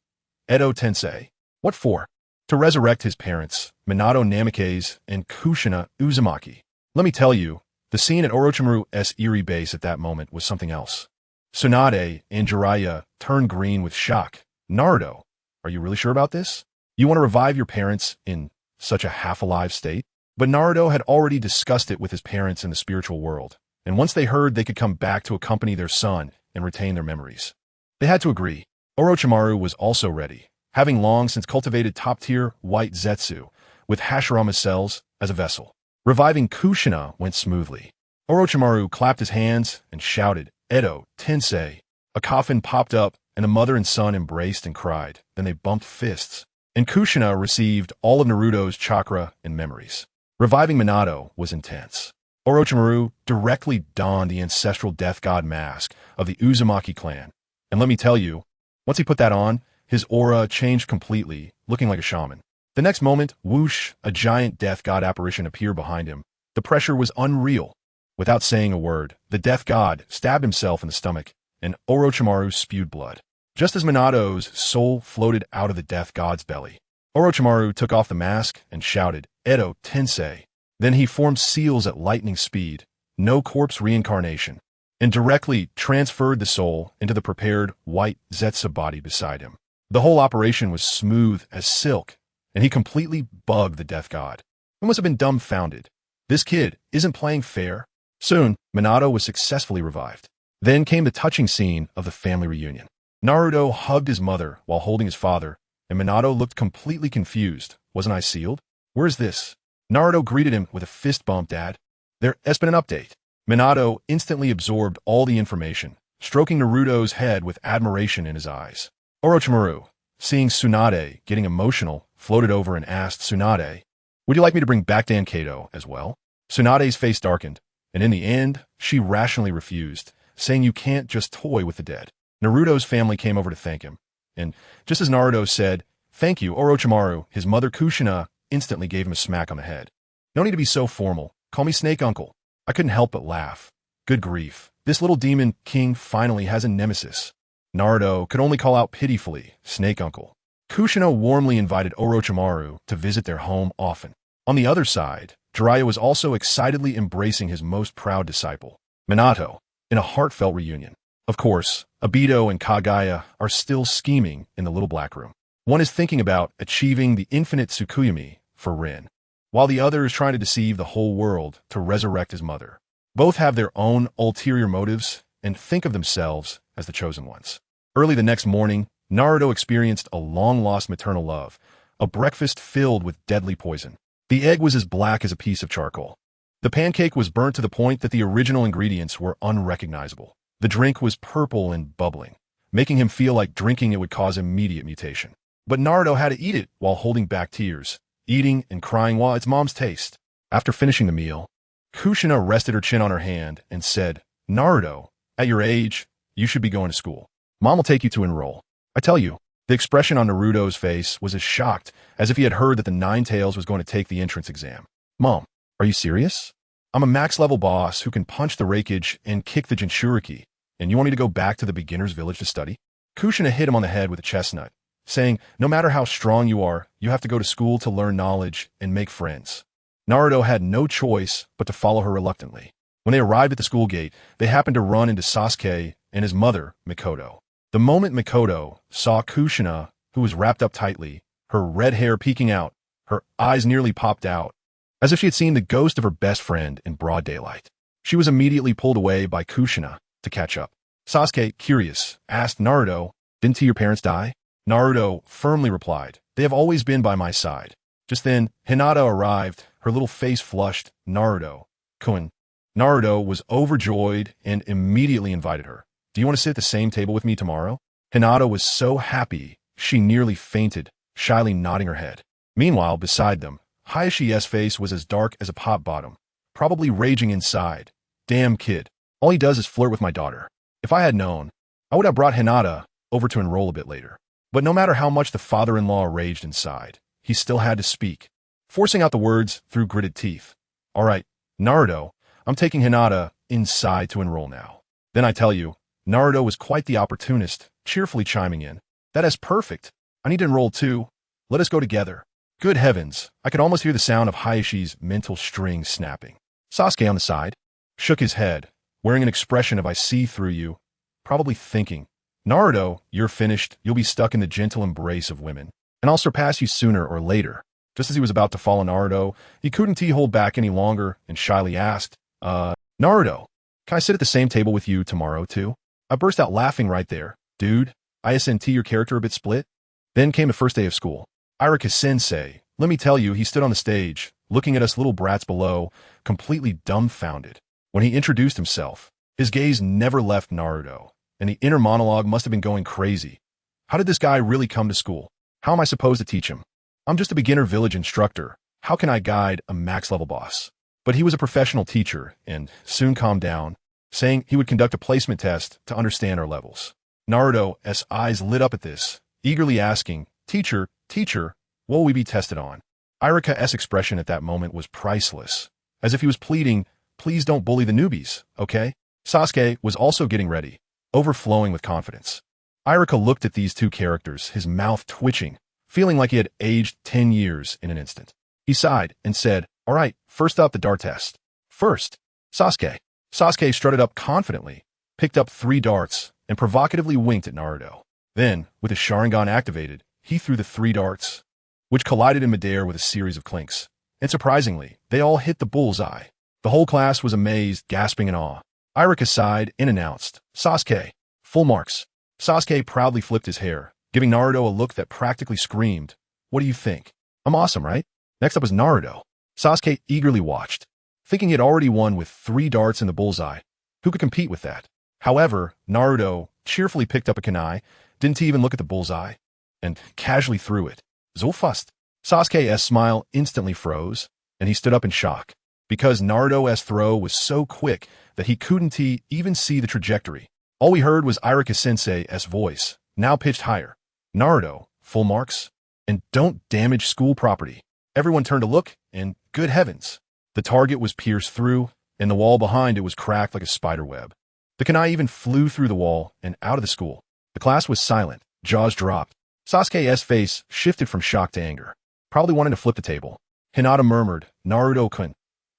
Speaker 1: Edo Tensei. What for? To resurrect his parents, Minato Namikaze and Kushina Uzumaki. Let me tell you, The scene at Orochimaru's eerie base at that moment was something else. Tsunade and Jiraiya turned green with shock. Naruto, are you really sure about this? You want to revive your parents in such a half-alive state? But Naruto had already discussed it with his parents in the spiritual world, and once they heard they could come back to accompany their son and retain their memories, they had to agree. Orochimaru was also ready, having long since cultivated top-tier white Zetsu, with Hashirama's cells as a vessel. Reviving Kushina went smoothly. Orochimaru clapped his hands and shouted, "Edo, Tensei." A coffin popped up, and the mother and son embraced and cried. Then they bumped fists, and Kushina received all of Naruto's chakra and memories. Reviving Minato was intense. Orochimaru directly donned the ancestral death god mask of the Uzumaki clan. And let me tell you, once he put that on, his aura changed completely, looking like a shaman. The next moment, whoosh, a giant death god apparition appeared behind him. The pressure was unreal. Without saying a word, the death god stabbed himself in the stomach, and Orochimaru spewed blood. Just as Minato's soul floated out of the death god's belly, Orochimaru took off the mask and shouted, "Edo, Tensei." Then he formed seals at lightning speed, no corpse reincarnation, and directly transferred the soul into the prepared white Zetsu body beside him. The whole operation was smooth as silk, and he completely bugged the death god, who must have been dumbfounded. This kid isn't playing fair. Soon, Minato was successfully revived. Then came the touching scene of the family reunion. Naruto hugged his mother while holding his father, and Minato looked completely confused. "Wasn't I sealed? Where's this?" Naruto greeted him with a fist bump. "Dad, there's been an update." Minato instantly absorbed all the information, stroking Naruto's head with admiration in his eyes. Orochimaru, seeing Tsunade getting emotional, floated over and asked Tsunade, "Would you like me to bring back Dankato as well?" Tsunade's face darkened, and in the end, she rationally refused, saying you can't just toy with the dead. Naruto's family came over to thank him, and just as Naruto said, "Thank you, Orochimaru," his mother Kushina instantly gave him a smack on the head. "No need to be so formal. Call me Snake Uncle." I couldn't help but laugh. Good grief, this little demon king finally has a nemesis. Naruto could only call out pitifully, "Snake Uncle." Kushina warmly invited Orochimaru to visit their home often. On the other side, Jiraiya was also excitedly embracing his most proud disciple, Minato, in a heartfelt reunion. Of course, Obito and Kagaya are still scheming in the little black room. One is thinking about achieving the infinite Tsukuyomi for Rin, while the other is trying to deceive the whole world to resurrect his mother. Both have their own ulterior motives and think of themselves as the chosen ones. Early the next morning, Naruto experienced a long-lost maternal love, a breakfast filled with deadly poison. The egg was as black as a piece of charcoal. The pancake was burnt to the point that the original ingredients were unrecognizable. The drink was purple and bubbling, making him feel like drinking it would cause immediate mutation. But Naruto had to eat it while holding back tears, eating and crying while its mom's taste. After finishing the meal, Kushina rested her chin on her hand and said, "Naruto, at your age, you should be going to school. Mom will take you to enroll." I tell you, the expression on Naruto's face was as shocked as if he had heard that the Nine Tails was going to take the entrance exam. "Mom, are you serious? I'm a max-level boss who can punch the Raikage and kick the Jinchuriki, and you want me to go back to the beginner's village to study?" Kushina hit him on the head with a chestnut, saying, "No matter how strong you are, you have to go to school to learn knowledge and make friends." Naruto had no choice but to follow her reluctantly. When they arrived at the school gate, they happened to run into Sasuke and his mother, Mikoto. The moment Mikoto saw Kushina, who was wrapped up tightly, her red hair peeking out, her eyes nearly popped out, as if she had seen the ghost of her best friend in broad daylight. She was immediately pulled away by Kushina to catch up. Sasuke, curious, asked Naruto, "Didn't your parents die?" Naruto firmly replied, "They have always been by my side." Just then, Hinata arrived, her little face flushed. "Naruto-kun." Naruto was overjoyed and immediately invited her. "Do you want to sit at the same table with me tomorrow?" Hinata was so happy, she nearly fainted, shyly nodding her head. Meanwhile, beside them, Hayashi's face was as dark as a pot bottom, probably raging inside. "Damn kid. All he does is flirt with my daughter. If I had known, I would have brought Hinata over to enroll a bit later." But no matter how much the father-in-law raged inside, he still had to speak, forcing out the words through gritted teeth. "All right, Naruto, I'm taking Hinata inside to enroll now." Then I tell you, Naruto was quite the opportunist, cheerfully chiming in. "That is perfect. I need to enroll too. Let us go together." Good heavens, I could almost hear the sound of Hayashi's mental string snapping. Sasuke on the side, shook his head, wearing an expression of I see through you, probably thinking, Naruto, you're finished, you'll be stuck in the gentle embrace of women, and I'll surpass you sooner or later. Just as he was about to follow Naruto, he couldn't hold back any longer and shyly asked, Naruto, can I sit at the same table with you tomorrow too? I burst out laughing right there. Dude, ISNT your character a bit split? Then came the first day of school. Irika-sensei, let me tell you, he stood on the stage, looking at us little brats below, completely dumbfounded. When he introduced himself, his gaze never left Naruto, and the inner monologue must have been going crazy. How did this guy really come to school? How am I supposed to teach him? I'm just a beginner village instructor. How can I guide a max-level boss? But he was a professional teacher and soon calmed down, saying he would conduct a placement test to understand our levels. Naruto's eyes lit up at this, eagerly asking, Teacher, what will we be tested on? Irika's expression at that moment was priceless, as if he was pleading, please don't bully the newbies, okay? Sasuke was also getting ready, overflowing with confidence. Irika looked at these two characters, his mouth twitching, feeling like he had aged 10 years in an instant. He sighed and said, all right, first up the dart test. First, Sasuke. Sasuke strutted up confidently, picked up 3 darts, and provocatively winked at Naruto. Then, with his Sharingan activated, he threw the 3 darts, which collided in midair with a series of clinks. And surprisingly, they all hit the bullseye. The whole class was amazed, gasping in awe. Irika sighed and announced, Sasuke, full marks. Sasuke proudly flipped his hair, giving Naruto a look that practically screamed, what do you think? I'm awesome, right? Next up was Naruto. Sasuke eagerly watched, thinking he had already won with 3 darts in the bullseye. Who could compete with that? However, Naruto cheerfully picked up a kunai, didn't even look at the bullseye, and casually threw it. So fast. Sasuke's smile instantly froze, and he stood up in shock, because Naruto's throw was so quick that he couldn't even see the trajectory. All we heard was Irika-sensei's voice, now pitched higher. Naruto, full marks, and don't damage school property. Everyone turned to look, and good heavens, the target was pierced through, and the wall behind it was cracked like a spider web. The kunai even flew through the wall and out of the school. The class was silent, jaws dropped. Sasuke's face shifted from shock to anger, probably wanting to flip the table. Hinata murmured, Naruto-kun.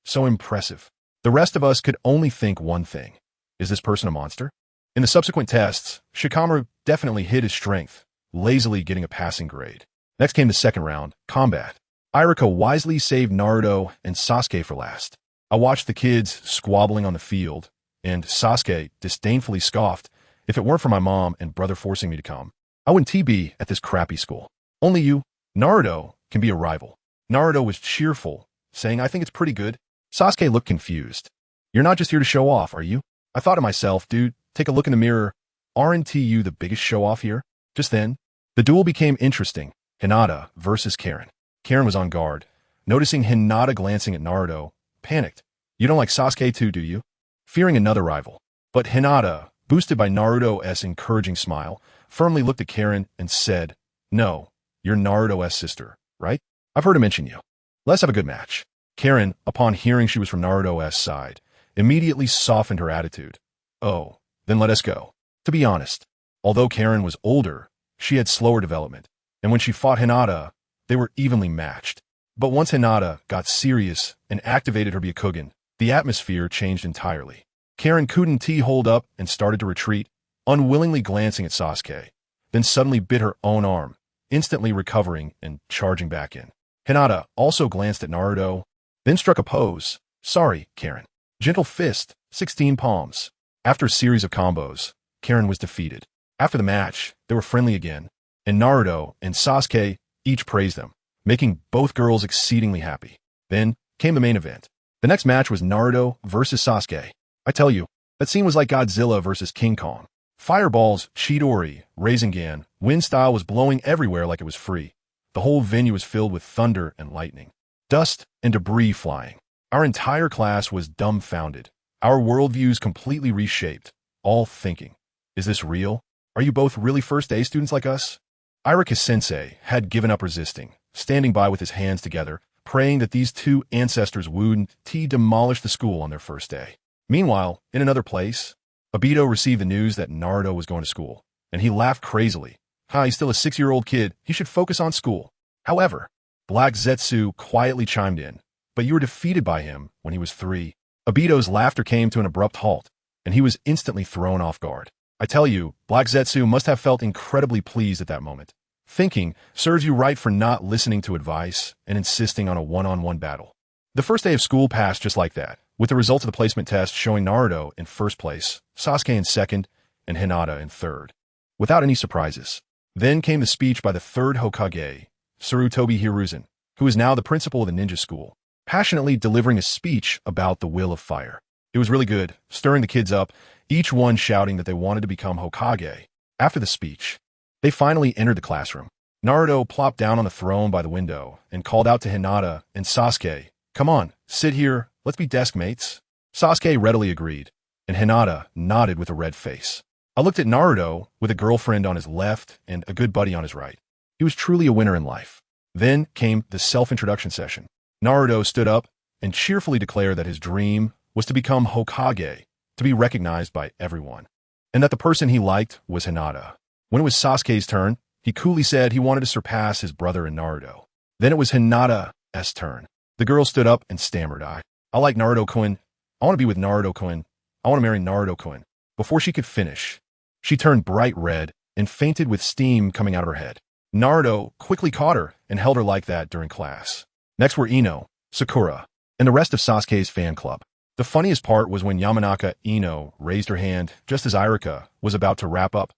Speaker 1: So impressive. The rest of us could only think one thing. Is this person a monster? In the subsequent tests, Shikamaru definitely hid his strength, lazily getting a passing grade. Next came the second round, combat. Irika wisely saved Naruto and Sasuke for last. I watched the kids squabbling on the field, and Sasuke disdainfully scoffed, if it weren't for my mom and brother forcing me to come, I wouldn't be at this crappy school. Only you, Naruto, can be a rival. Naruto was cheerful, saying, I think it's pretty good. Sasuke looked confused. You're not just here to show off, are you? I thought to myself, dude, take a look in the mirror. Aren't you the biggest show-off here? Just then, the duel became interesting. Hinata versus Karen. Karen was on guard, noticing Hinata glancing at Naruto, panicked. You don't like Sasuke too, do you? Fearing another rival. But Hinata, boosted by Naruto's encouraging smile, firmly looked at Karen and said, no, you're Naruto's sister, right? I've heard him mention you. Let's have a good match. Karen, upon hearing she was from Naruto's side, immediately softened her attitude. Oh, then let us go. To be honest, although Karen was older, she had slower development, and when she fought Hinata, they were evenly matched. But once Hinata got serious and activated her Byakugan, the atmosphere changed entirely. Karen couldn't hold up and started to retreat, unwillingly glancing at Sasuke, then suddenly bit her own arm, instantly recovering and charging back in. Hinata also glanced at Naruto, then struck a pose. Sorry, Karen. Gentle fist, 16 palms. After a series of combos, Karen was defeated. After the match, they were friendly again, and Naruto and Sasuke each praised them, making both girls exceedingly happy. Then came the main event. The next match was Naruto versus Sasuke. I tell you, that scene was like Godzilla versus King Kong. Fireballs, Chidori, Rasengan, wind style was blowing everywhere like it was free. The whole venue was filled with thunder and lightning, dust and debris flying. Our entire class was dumbfounded, our worldviews completely reshaped, all thinking, is this real? Are you both really first-day students like us? Irika-sensei had given up resisting, standing by with his hands together, praying that these two ancestors wouldn't demolish the school on their first day. Meanwhile, in another place, Obito received the news that Naruto was going to school, and he laughed crazily. He's still a 6-year-old kid, he should focus on school. However, Black Zetsu quietly chimed in, but you were defeated by him when he was 3. Obito's laughter came to an abrupt halt, and he was instantly thrown off guard. I tell you, Black Zetsu must have felt incredibly pleased at that moment. Thinking serves you right for not listening to advice and insisting on a one-on-one battle. The first day of school passed just like that, with the results of the placement test showing Naruto in first place, Sasuke in second, and Hinata in third, without any surprises. Then came the speech by the third Hokage, Sarutobi Hiruzen, who is now the principal of the ninja school, passionately delivering a speech about the will of fire. It was really good, stirring the kids up, each one shouting that they wanted to become Hokage. After the speech, they finally entered the classroom. Naruto plopped down on the throne by the window and called out to Hinata and Sasuke, "Come on, sit here, let's be desk mates." Sasuke readily agreed, and Hinata nodded with a red face. I looked at Naruto with a girlfriend on his left and a good buddy on his right. He was truly a winner in life. Then came the self-introduction session. Naruto stood up and cheerfully declared that his dream was to become Hokage, to be recognized by everyone, and that the person he liked was Hinata. When it was Sasuke's turn, he coolly said he wanted to surpass his brother in Naruto. Then it was Hinata's turn. The girl stood up and stammered, I like Naruto-kun. I want to be with Naruto-kun. I want to marry Naruto-kun. Before she could finish, she turned bright red and fainted with steam coming out of her head. Naruto quickly caught her and held her like that during class. Next were Ino, Sakura, and the rest of Sasuke's fan club. The funniest part was when Yamanaka Ino raised her hand just as Irika was about to wrap up.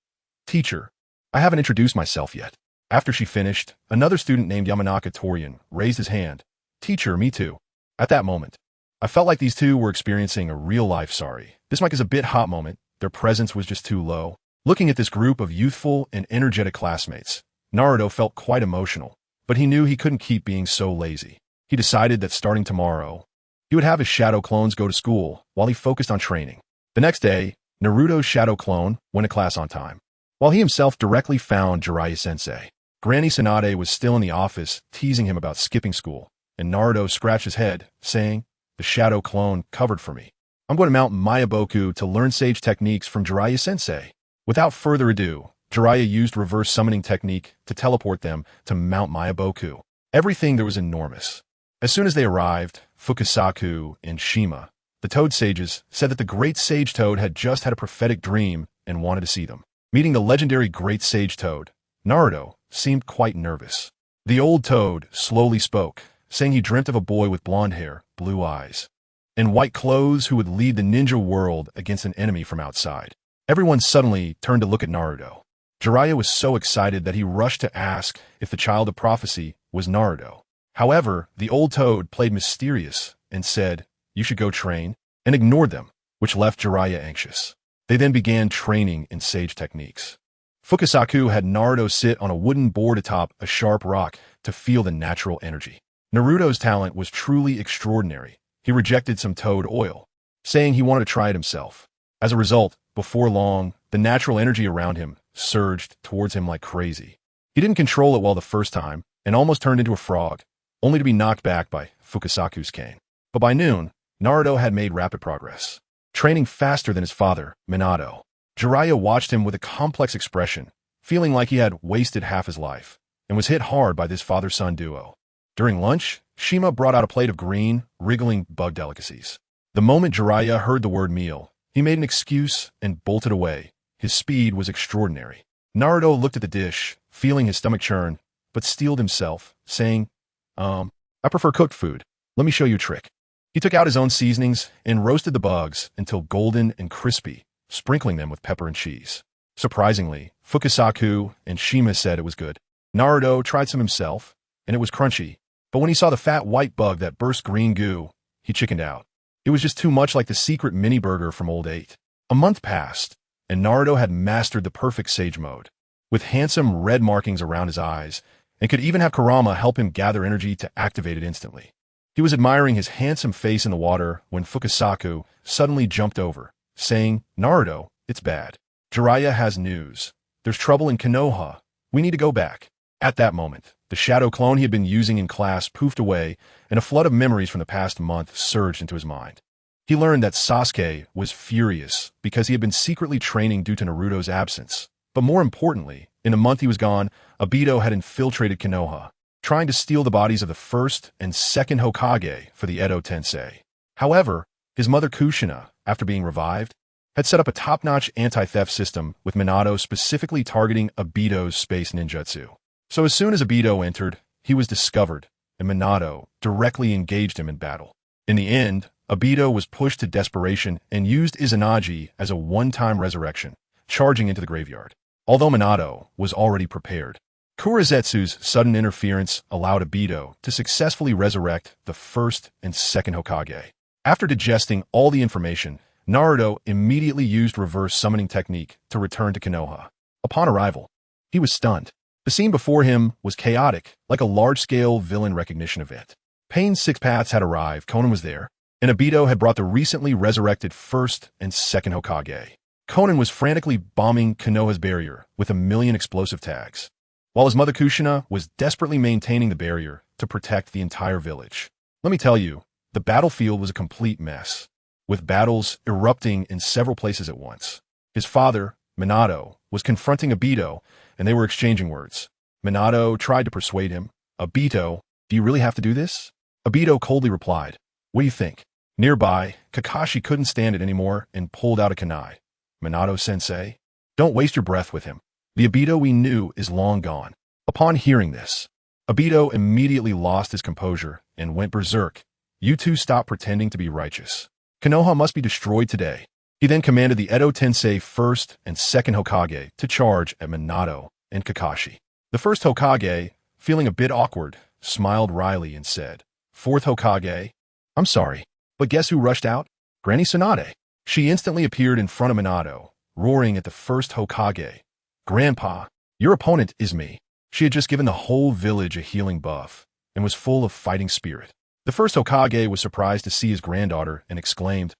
Speaker 1: "Teacher, I haven't introduced myself yet." After she finished, another student named Yamanaka Torian raised his hand. "Teacher, me too." At that moment, I felt like these two were experiencing a real-life sorry. This mic is a bit hot moment. Their presence was just too low. Looking at this group of youthful and energetic classmates, Naruto felt quite emotional, but he knew he couldn't keep being so lazy. He decided that starting tomorrow, he would have his shadow clones go to school while he focused on training. The next day, Naruto's shadow clone went to class on time, while he himself directly found Jiraiya-sensei. Granny Tsunade was still in the office, teasing him about skipping school, and Naruto scratched his head, saying, "The shadow clone covered for me. I'm going to mount Mayaboku to learn sage techniques from Jiraiya-sensei." Without further ado, Jiraiya used reverse summoning technique to teleport them to Mount Mayaboku. Everything there was enormous. As soon as they arrived, Fukasaku and Shima, the Toad Sages, said that the Great Sage Toad had just had a prophetic dream and wanted to see them. Meeting the legendary Great Sage Toad, Naruto seemed quite nervous. The old Toad slowly spoke, saying he dreamt of a boy with blonde hair, blue eyes, and white clothes who would lead the ninja world against an enemy from outside. Everyone suddenly turned to look at Naruto. Jiraiya was so excited that he rushed to ask if the child of prophecy was Naruto. However, the old Toad played mysterious and said, "You should go train," and ignored them, which left Jiraiya anxious. They then began training in sage techniques. Fukasaku had Naruto sit on a wooden board atop a sharp rock to feel the natural energy. Naruto's talent was truly extraordinary. He rejected some toad oil, saying he wanted to try it himself. As a result, before long, the natural energy around him surged towards him like crazy. He didn't control it well the first time and almost turned into a frog, only to be knocked back by Fukasaku's cane. But by noon, Naruto had made rapid progress, training faster than his father, Minato. Jiraiya watched him with a complex expression, feeling like he had wasted half his life, and was hit hard by this father-son duo. During lunch, Shima brought out a plate of green, wriggling bug delicacies. The moment Jiraiya heard the word meal, he made an excuse and bolted away. His speed was extraordinary. Naruto looked at the dish, feeling his stomach churn, but steeled himself, saying, I prefer cooked food. Let me show you a trick." He took out his own seasonings and roasted the bugs until golden and crispy, sprinkling them with pepper and cheese. Surprisingly, Fukasaku and Shima said it was good. Naruto tried some himself, and it was crunchy, but when he saw the fat white bug that burst green goo, he chickened out. It was just too much like the secret mini burger from Old 8. A month passed, and Naruto had mastered the perfect sage mode, with handsome red markings around his eyes, and could even have Kurama help him gather energy to activate it instantly. He was admiring his handsome face in the water when Fukasaku suddenly jumped over, saying, "Naruto, it's bad. Jiraiya has news. There's trouble in Konoha. We need to go back." At that moment, the shadow clone he had been using in class poofed away, and a flood of memories from the past month surged into his mind. He learned that Sasuke was furious because he had been secretly training due to Naruto's absence. But more importantly, in the month he was gone, Obito had infiltrated Konoha, trying to steal the bodies of the first and second Hokage for the Edo Tensei. However, His mother Kushina, after being revived, had set up a top-notch anti-theft system with Minato specifically targeting Obito's space ninjutsu. So as soon as Obito entered, he was discovered, and Minato directly engaged him in battle. In the end, Obito was pushed to desperation and used Izanagi as a one-time resurrection, charging into the graveyard. Although Minato was already prepared, Kurizetsu's sudden interference allowed Obito to successfully resurrect the first and second Hokage. After digesting all the information, Naruto immediately used reverse summoning technique to return to Konoha. Upon arrival, he was stunned. The scene before him was chaotic, like a large-scale villain recognition event. Pain's six paths had arrived, Conan was there, and Obito had brought the recently resurrected first and second Hokage. Conan was frantically bombing Konoha's barrier with 1,000,000 explosive tags, while his mother Kushina was desperately maintaining the barrier to protect the entire village. Let me tell you, the battlefield was a complete mess, with battles erupting in several places at once. His father, Minato, was confronting Obito, and they were exchanging words. Minato tried to persuade him. Obito, do you really have to do this? Obito coldly replied, what do you think? Nearby, Kakashi couldn't stand it anymore and pulled out a kunai. Minato-sensei, don't waste your breath with him. The Obito we knew is long gone. Upon hearing this, Obito immediately lost his composure and went berserk. You two stop pretending to be righteous. Konoha must be destroyed today. He then commanded the Edo Tensei first and second Hokage to charge at Minato and Kakashi. The first Hokage, feeling a bit awkward, smiled wryly and said, Fourth Hokage, I'm sorry, but guess who rushed out? Granny Tsunade. She instantly appeared in front of Minato, roaring at the first Hokage. Grandpa, your opponent is me. She had just given the whole village a healing buff and was full of fighting spirit. The first Hokage was surprised to see his granddaughter and exclaimed,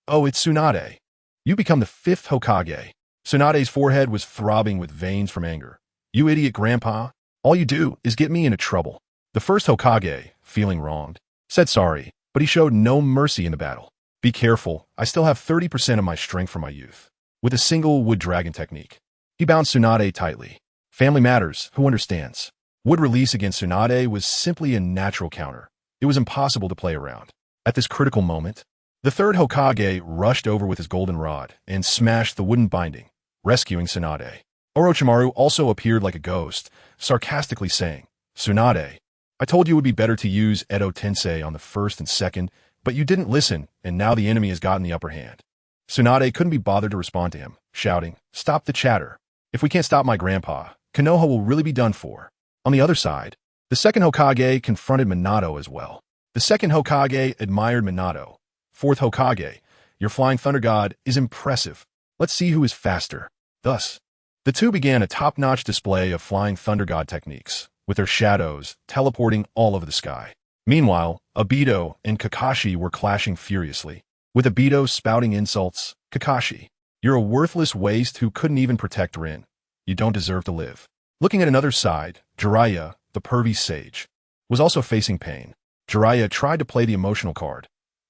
Speaker 1: Oh, it's Tsunade. You become the fifth Hokage. Tsunade's forehead was throbbing with veins from anger. You idiot grandpa. All you do is get me into trouble. The first Hokage, feeling wronged, said sorry, but he showed no mercy in the battle. Be careful, I still have 30% of my strength from my youth. With a single wood dragon technique, he bound Tsunade tightly. Family matters, who understands? Wood release against Tsunade was simply a natural counter. It was impossible to play around. At this critical moment, the third Hokage rushed over with his golden rod and smashed the wooden binding, rescuing Tsunade. Orochimaru also appeared like a ghost, sarcastically saying, Tsunade, I told you it would be better to use Edo Tensei on the first and second, but you didn't listen, and now the enemy has gotten the upper hand. Tsunade couldn't be bothered to respond to him, shouting, Stop the chatter. If we can't stop my grandpa, Konoha will really be done for. On the other side, the second Hokage confronted Minato as well. The second Hokage admired Minato. Fourth Hokage, your flying thunder god is impressive. Let's see who is faster. Thus, the two began a top-notch display of flying thunder god techniques, with their shadows teleporting all over the sky. Meanwhile, Obito and Kakashi were clashing furiously. With Obito spouting insults, Kakashi, you're a worthless waste who couldn't even protect Rin. You don't deserve to live. Looking at another side, Jiraiya, the pervy sage, was also facing Pain. Jiraiya tried to play the emotional card.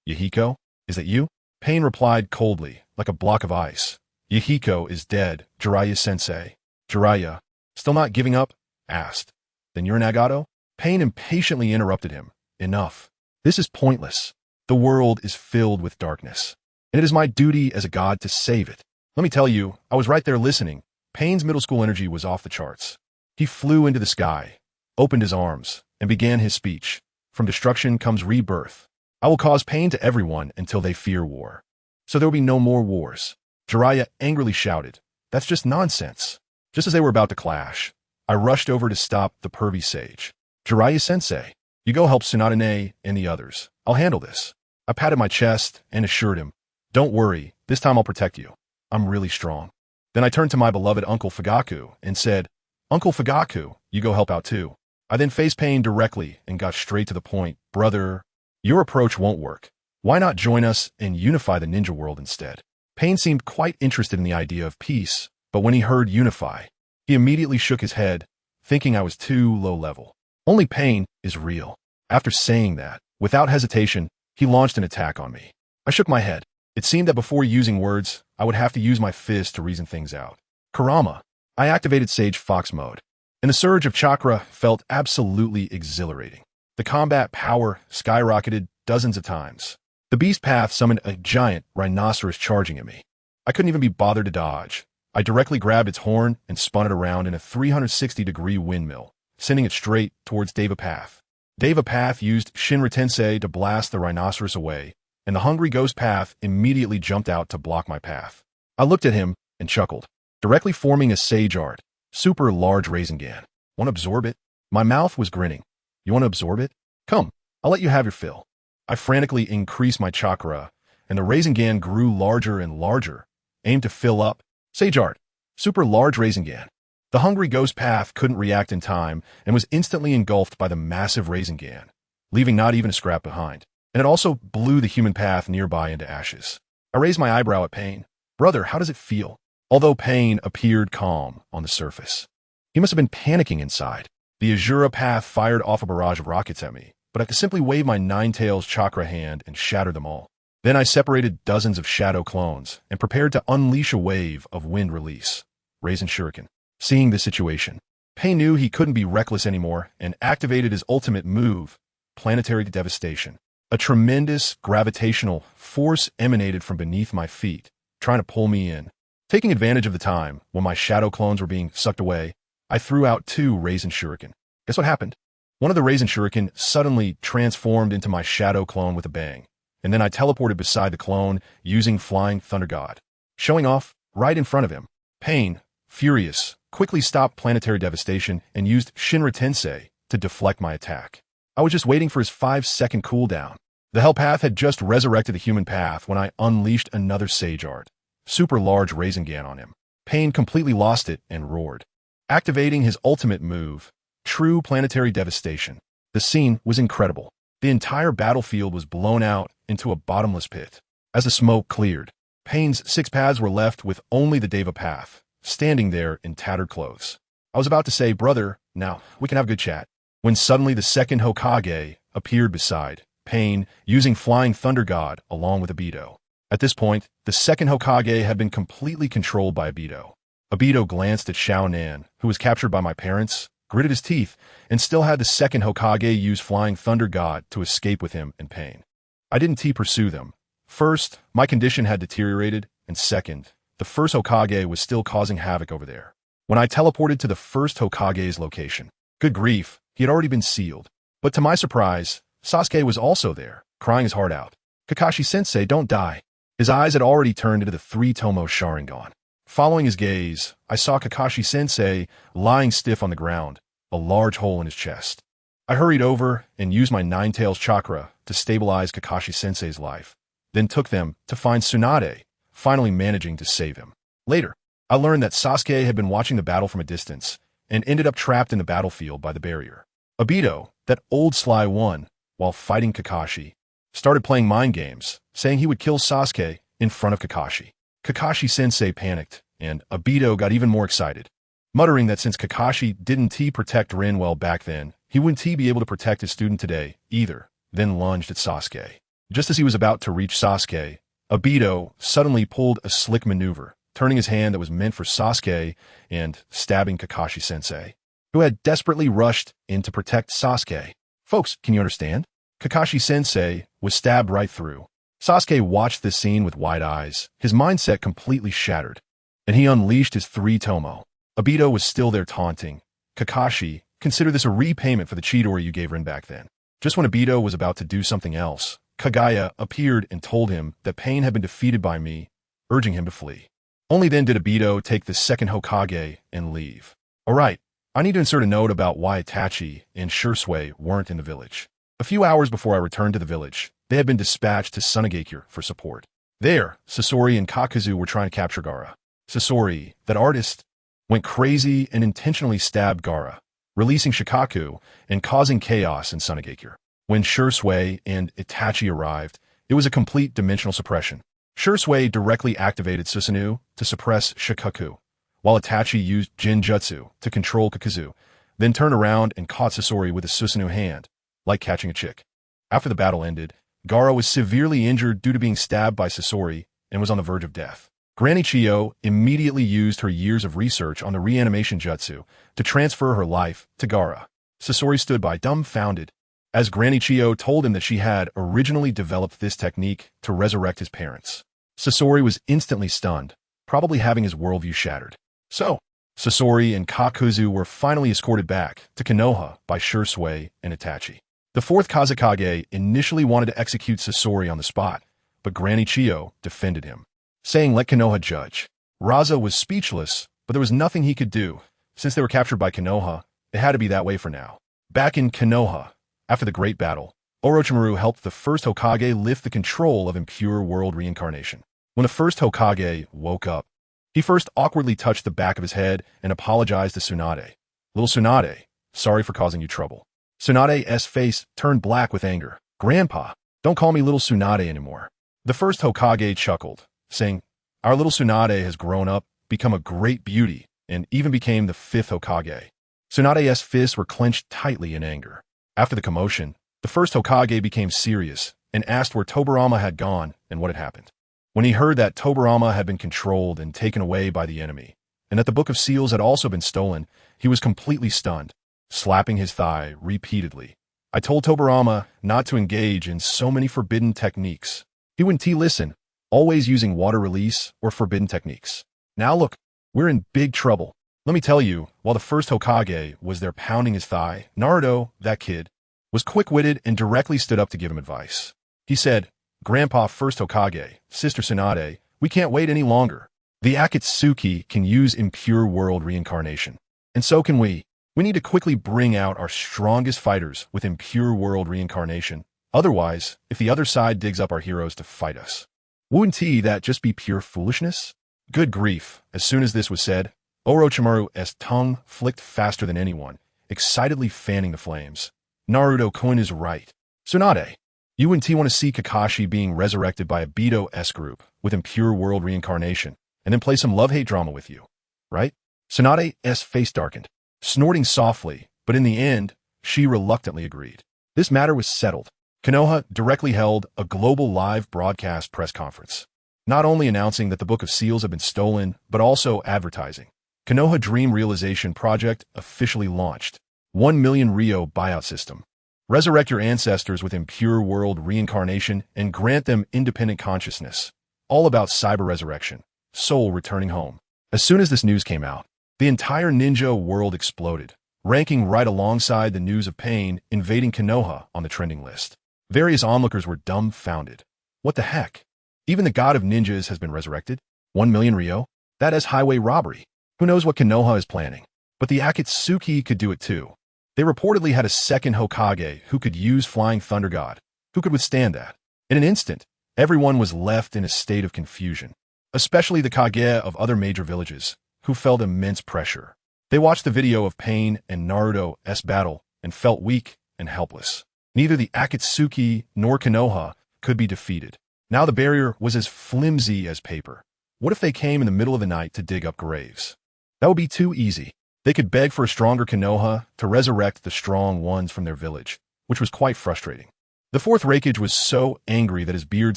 Speaker 1: Yahiko, is that you? Pain replied coldly, like a block of ice. Yahiko is dead, Jiraiya-sensei. Jiraiya, still not giving up? Asked. Then you're Nagato? Pain impatiently interrupted him. Enough. This is pointless. The world is filled with darkness, and it is my duty as a god to save it. Let me tell you, I was right there listening. Pain's middle school energy was off the charts. He flew into the sky, opened his arms, and began his speech. From destruction comes rebirth. I will cause pain to everyone until they fear war. So there will be no more wars. Jiraiya angrily shouted, That's just nonsense. Just as they were about to clash, I rushed over to stop the pervy sage. Jiraiya-sensei, you go help Tsunade and the others. I'll handle this. I patted my chest and assured him, Don't worry, this time I'll protect you. I'm really strong. Then I turned to my beloved Uncle Fugaku and said, Uncle Fugaku, you go help out too. I then faced Pain directly and got straight to the point. Brother, your approach won't work. Why not join us and unify the ninja world instead? Pain seemed quite interested in the idea of peace, but when he heard unify, he immediately shook his head, thinking I was too low level. Only Pain is real. After saying that, without hesitation, he launched an attack on me. I shook my head. It seemed that before using words, I would have to use my fist to reason things out. Kurama. I activated Sage Fox mode, and the surge of chakra felt absolutely exhilarating. The combat power skyrocketed dozens of times. The beast path summoned a giant rhinoceros charging at me. I couldn't even be bothered to dodge. I directly grabbed its horn and spun it around in a 360-degree windmill, sending it straight towards Deva Path. Deva Path used Shinra Tensei to blast the rhinoceros away, and the hungry ghost path immediately jumped out to block my path. I looked at him and chuckled, directly forming a sage art, super large Rasengan. Want to absorb it? My mouth was grinning. You want to absorb it? Come, I'll let you have your fill. I frantically increased my chakra, and the Rasengan grew larger and larger, aimed to fill up. Sage art, super large Rasengan. The hungry ghost path couldn't react in time and was instantly engulfed by the massive Rasengan, leaving not even a scrap behind. And it also blew the human path nearby into ashes. I raised my eyebrow at Pain. Brother, how does it feel? Although Pain appeared calm on the surface. He must have been panicking inside. The Azura path fired off a barrage of rockets at me, but I could simply wave my Nine-Tails chakra hand and shatter them all. Then I separated dozens of shadow clones and prepared to unleash a wave of wind release. Raisin Shuriken. Seeing the situation, Pain knew he couldn't be reckless anymore and activated his ultimate move, Planetary Devastation. A tremendous gravitational force emanated from beneath my feet, trying to pull me in. Taking advantage of the time when my shadow clones were being sucked away, I threw out 2 Raisin Shuriken. Guess what happened? One of the Raisin Shuriken suddenly transformed into my shadow clone with a bang, and then I teleported beside the clone using Flying Thunder God. Showing off right in front of him, Pain, furious, quickly stopped Planetary Devastation and used Shinra Tensei to deflect my attack. I was just waiting for his 5-second cooldown. The Hell Path had just resurrected the human path when I unleashed another Sage Art, super large Rasengan on him. Pain completely lost it and roared, activating his ultimate move, True Planetary Devastation. The scene was incredible. The entire battlefield was blown out into a bottomless pit. As the smoke cleared, Pain's 6 paths were left with only the Deva Path, standing there in tattered clothes. I was about to say, brother, now we can have a good chat, when suddenly the second Hokage appeared beside Pain, using Flying Thunder God along with Obito. At this point, the second Hokage had been completely controlled by Obito. Obito glanced at Xiao Nan, who was captured by my parents, gritted his teeth, and still had the second Hokage use Flying Thunder God to escape with him and Pain. I didn't pursue them. First, my condition had deteriorated, and second, the first Hokage was still causing havoc over there. When I teleported to the first Hokage's location, good grief, he had already been sealed. But to my surprise, Sasuke was also there, crying his heart out. Kakashi-sensei, don't die. His eyes had already turned into the 3-tomo Sharingan. Following his gaze, I saw Kakashi-sensei lying stiff on the ground, a large hole in his chest. I hurried over and used my Nine-Tails chakra to stabilize Kakashi-sensei's life, then took them to find Tsunade, finally managing to save him. Later, I learned that Sasuke had been watching the battle from a distance and ended up trapped in the battlefield by the barrier. Obito, that old sly one, while fighting Kakashi, started playing mind games, saying he would kill Sasuke in front of Kakashi. Kakashi-sensei panicked, and Obito got even more excited, muttering that since Kakashi didn't protect Rin well back then, he wouldn't be able to protect his student today either, then lunged at Sasuke. Just as he was about to reach Sasuke, Obito suddenly pulled a slick maneuver, turning his hand that was meant for Sasuke and stabbing Kakashi-sensei, who had desperately rushed in to protect Sasuke. Folks, can you understand? Kakashi-sensei was stabbed right through. Sasuke watched this scene with wide eyes, his mindset completely shattered, and he unleashed his 3-tomo. Obito was still there taunting. Kakashi, consider this a repayment for the Chidori you gave Rin back then. Just when Obito was about to do something else, Kagaya appeared and told him that Pain had been defeated by me, urging him to flee. Only then did Obito take the second Hokage and leave. Alright, I need to insert a note about why Itachi and Shursui weren't in the village. A few hours before I returned to the village, they had been dispatched to Sunagakure for support. There, Sasori and Kakuzu were trying to capture Gaara. Sasori, that artist, went crazy and intentionally stabbed Gaara, releasing Shikaku and causing chaos in Sunagakure. When Shursui and Itachi arrived, it was a complete dimensional suppression. Shursui directly activated Susanoo to suppress Shikaku, while Itachi used Jinjutsu to control Kakuzu, then turned around and caught Sasori with a Susanoo hand, like catching a chick. After the battle ended, Gaara was severely injured due to being stabbed by Sasori and was on the verge of death. Granny Chiyo immediately used her years of research on the reanimation jutsu to transfer her life to Gaara. Sasori stood by dumbfounded. as Granny Chiyo told him that she had originally developed this technique to resurrect his parents. Sasori was instantly stunned, probably having his worldview shattered. So, Sasori and Kakuzu were finally escorted back to Konoha by Shursui and Itachi. The fourth Kazekage initially wanted to execute Sasori on the spot, but Granny Chiyo defended him, saying let Konoha judge. Raza was speechless, but there was nothing he could do. Since they were captured by Konoha, it had to be that way for now. Back in Konoha, after the Great Battle, Orochimaru helped the first Hokage lift the control of impure world reincarnation. When the first Hokage woke up, he first awkwardly touched the back of his head and apologized to Tsunade. Little Tsunade, sorry for causing you trouble. Tsunade's face turned black with anger. Grandpa, don't call me little Tsunade anymore. The first Hokage chuckled, saying, our little Tsunade has grown up, become a great beauty, and even became the fifth Hokage. Tsunade's fists were clenched tightly in anger. After the commotion, the first Hokage became serious and asked where Tobirama had gone and what had happened. When he heard that Tobirama had been controlled and taken away by the enemy, and that the Book of Seals had also been stolen, he was completely stunned, slapping his thigh repeatedly. I told Tobirama not to engage in so many forbidden techniques. He wouldn't listen, always using water release or forbidden techniques. Now look, we're in big trouble. Let me tell you, while the first Hokage was there pounding his thigh, Naruto, that kid, was quick-witted and directly stood up to give him advice. He said, Grandpa first Hokage, Sister Tsunade, we can't wait any longer. The Akatsuki can use impure world reincarnation. And so can we. We need to quickly bring out our strongest fighters with impure world reincarnation. Otherwise, if the other side digs up our heroes to fight us, wouldn't that just be pure foolishness? Good grief, as soon as this was said, Orochimaru's tongue flicked faster than anyone, excitedly fanning the flames. Naruto-kun is right. Tsunade, you and want to see Kakashi being resurrected by a Beto-S group with impure world reincarnation, and then play some love-hate drama with you, right? Tsunade's face darkened, snorting softly, but in the end, she reluctantly agreed. This matter was settled. Konoha directly held a global live broadcast press conference, not only announcing that the Book of Seals had been stolen, but also advertising. Konoha Dream Realization Project officially launched. 1 million Rio buyout system. Resurrect your ancestors with impure world reincarnation and grant them independent consciousness. All about cyber resurrection. Soul returning home. As soon as this news came out, the entire ninja world exploded, ranking right alongside the news of Pain invading Konoha on the trending list. Various onlookers were dumbfounded. What the heck? Even the god of ninjas has been resurrected? 1 million Rio? That is highway robbery. Who knows what Konoha is planning? But the Akatsuki could do it too. They reportedly had a second Hokage who could use Flying Thunder God. Who could withstand that? In an instant, everyone was left in a state of confusion, especially the Kage of other major villages, who felt immense pressure. They watched the video of Pain and Naruto's battle and felt weak and helpless. Neither the Akatsuki nor Konoha could be defeated. Now the barrier was as flimsy as paper. What if they came in the middle of the night to dig up graves? That would be too easy. They could beg for a stronger Konoha to resurrect the strong ones from their village, which was quite frustrating. The fourth Raikage was so angry that his beard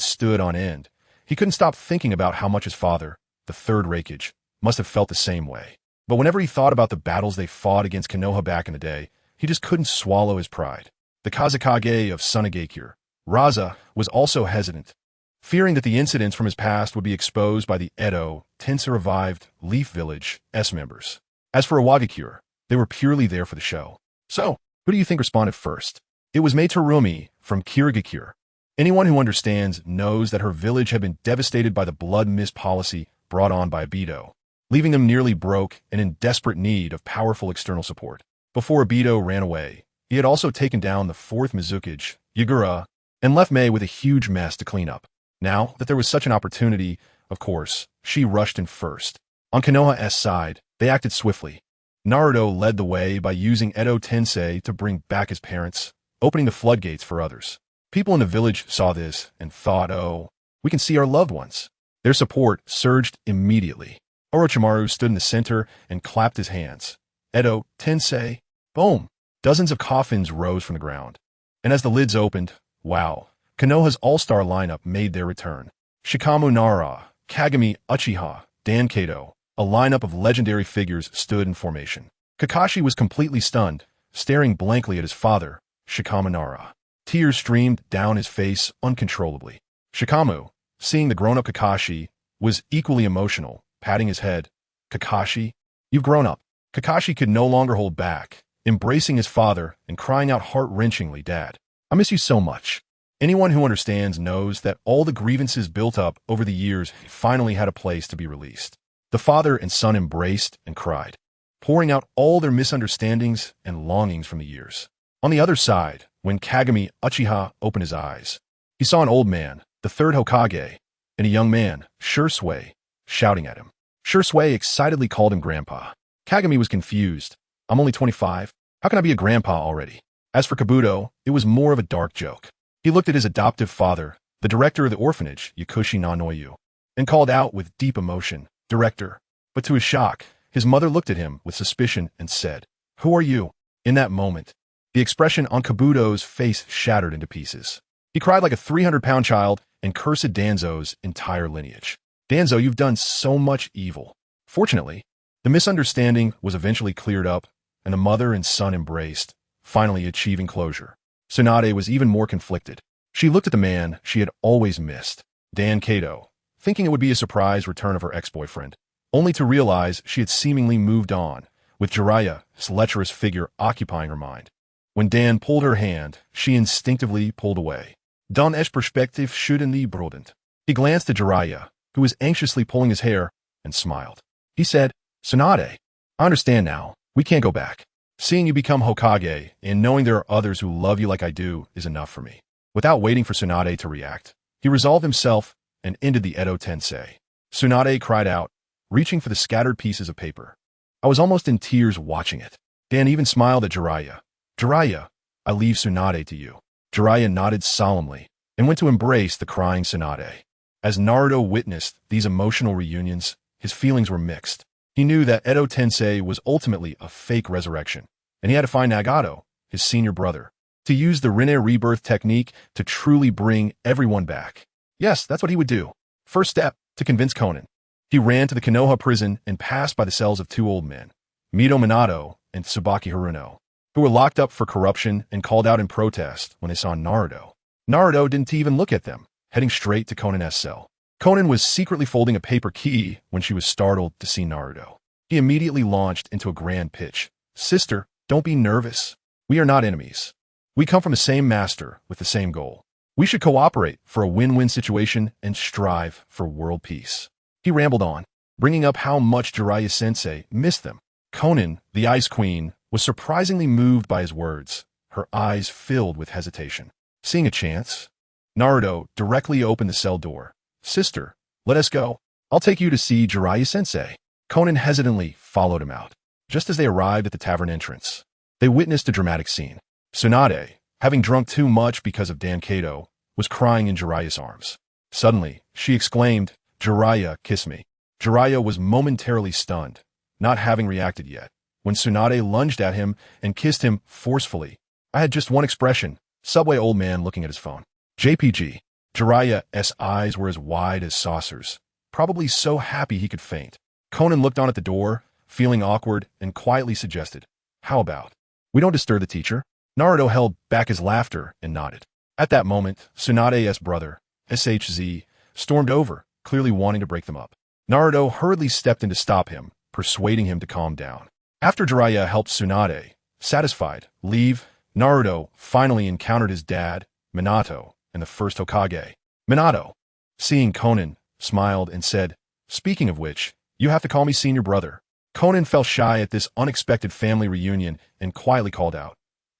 Speaker 1: stood on end. He couldn't stop thinking about how much his father, the third Raikage, must have felt the same way. But whenever he thought about the battles they fought against Konoha back in the day, he just couldn't swallow his pride. The Kazekage of Sunagakure, Raza, was also hesitant, fearing that the incidents from his past would be exposed by the Edo, Tensei-revived Leaf Village S members. As for Iwagakure, they were purely there for the show. So, who do you think responded first? It was Meitarumi from Kirigakure. Anyone who understands knows that her village had been devastated by the blood mist policy brought on by Obito, leaving them nearly broke and in desperate need of powerful external support. Before Obito ran away, he had also taken down the fourth Mizukage, Yagura, and left Mei with a huge mess to clean up. Now that there was such an opportunity, of course, she rushed in first. On Konoha's side, they acted swiftly. Naruto led the way by using Edo Tensei to bring back his parents, opening the floodgates for others. People in the village saw this and thought, oh, we can see our loved ones. Their support surged immediately. Orochimaru stood in the center and clapped his hands. Edo Tensei, boom! Dozens of coffins rose from the ground. And as the lids opened, wow, Konoha's all-star lineup made their return. Shikamu Nara, Kagami Uchiha, Dan Kato, a lineup of legendary figures stood in formation. Kakashi was completely stunned, staring blankly at his father, Shikama Nara. Tears streamed down his face uncontrollably. Shikamu, seeing the grown-up Kakashi, was equally emotional, patting his head. Kakashi, you've grown up. Kakashi could no longer hold back, embracing his father and crying out heart-wrenchingly, Dad, I miss you so much. Anyone who understands knows that all the grievances built up over the years finally had a place to be released. The father and son embraced and cried, pouring out all their misunderstandings and longings from the years. On the other side, when Kagami Uchiha opened his eyes, he saw an old man, the third Hokage, and a young man, Shursui, shouting at him. Shursui excitedly called him Grandpa. Kagami was confused. I'm only 25. How can I be a grandpa already? As for Kabuto, it was more of a dark joke. He looked at his adoptive father, the director of the orphanage, Yakushi Nanoyu, and called out with deep emotion, Director. But to his shock, his mother looked at him with suspicion and said, Who are you? In that moment, the expression on Kabuto's face shattered into pieces. He cried like a 300-pound child and cursed Danzo's entire lineage. Danzo, you've done so much evil. Fortunately, the misunderstanding was eventually cleared up, and the mother and son embraced, finally achieving closure. Tsunade was even more conflicted. She looked at the man she had always missed, Dan Kato, thinking it would be a surprise return of her ex-boyfriend, only to realize she had seemingly moved on, with Jiraiya, his lecherous figure, occupying her mind. When Dan pulled her hand, she instinctively pulled away. Dan es Perspektiv schütten die Brodent. He glanced at Jiraiya, who was anxiously pulling his hair, and smiled. He said, Tsunade, I understand now. We can't go back. Seeing you become Hokage and knowing there are others who love you like I do is enough for me. Without waiting for Tsunade to react, he resolved himself and ended the Edo Tensei. Tsunade cried out, reaching for the scattered pieces of paper. I was almost in tears watching it. Dan even smiled at Jiraiya. Jiraiya, I leave Tsunade to you. Jiraiya nodded solemnly and went to embrace the crying Tsunade. As Naruto witnessed these emotional reunions, his feelings were mixed. He knew that Edo Tensei was ultimately a fake resurrection, and he had to find Nagato, his senior brother, to use the Rinne rebirth technique to truly bring everyone back. Yes, that's what he would do. First step, to convince Konan. He ran to the Konoha prison and passed by the cells of two old men, Mito Minato and Tsubaki Haruno, who were locked up for corruption and called out in protest when they saw Naruto. Naruto didn't even look at them, heading straight to Konan's cell. Konan was secretly folding a paper key when she was startled to see Naruto. He immediately launched into a grand pitch. Sister, don't be nervous. We are not enemies. We come from the same master with the same goal. We should cooperate for a win-win situation and strive for world peace. He rambled on, bringing up how much Jiraiya-sensei missed them. Konan, the Ice Queen, was surprisingly moved by his words, her eyes filled with hesitation. Seeing a chance, Naruto directly opened the cell door. Sister, let us go. I'll take you to see Jiraiya-sensei. Konan hesitantly followed him out. Just as they arrived at the tavern entrance, they witnessed a dramatic scene. Tsunade, having drunk too much because of Dan Kato, was crying in Jiraiya's arms. Suddenly, she exclaimed, Jiraiya, kiss me. Jiraiya was momentarily stunned, not having reacted yet, when Tsunade lunged at him and kissed him forcefully. I had just one expression, subway old man looking at his phone. JPG. Jiraiya's eyes were as wide as saucers, probably so happy he could faint. Konan looked on at the door, feeling awkward, and quietly suggested, How about? We don't disturb the teacher. Naruto held back his laughter and nodded. At that moment, Tsunade's brother, SHZ, stormed over, clearly wanting to break them up. Naruto hurriedly stepped in to stop him, persuading him to calm down. After Jiraiya helped Tsunade, satisfied, leave, Naruto finally encountered his dad, Minato, and the first Hokage. Minato, seeing Konan, smiled and said, Speaking of which, you have to call me senior brother. Konan felt shy at this unexpected family reunion and quietly called out,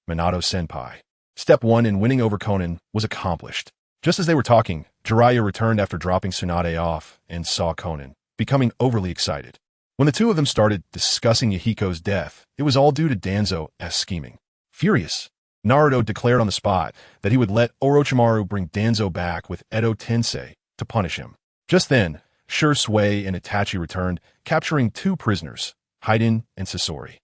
Speaker 1: Minato-senpai. Step 1 in winning over Konan was accomplished. Just as they were talking, Jiraiya returned after dropping Tsunade off and saw Konan, becoming overly excited. When the two of them started discussing Yahiko's death, it was all due to Danzo's scheming. Furious, Naruto declared on the spot that he would let Orochimaru bring Danzo back with Edo Tensei to punish him. Just then, Shursui and Itachi returned, capturing two prisoners, Haiden and Sasori.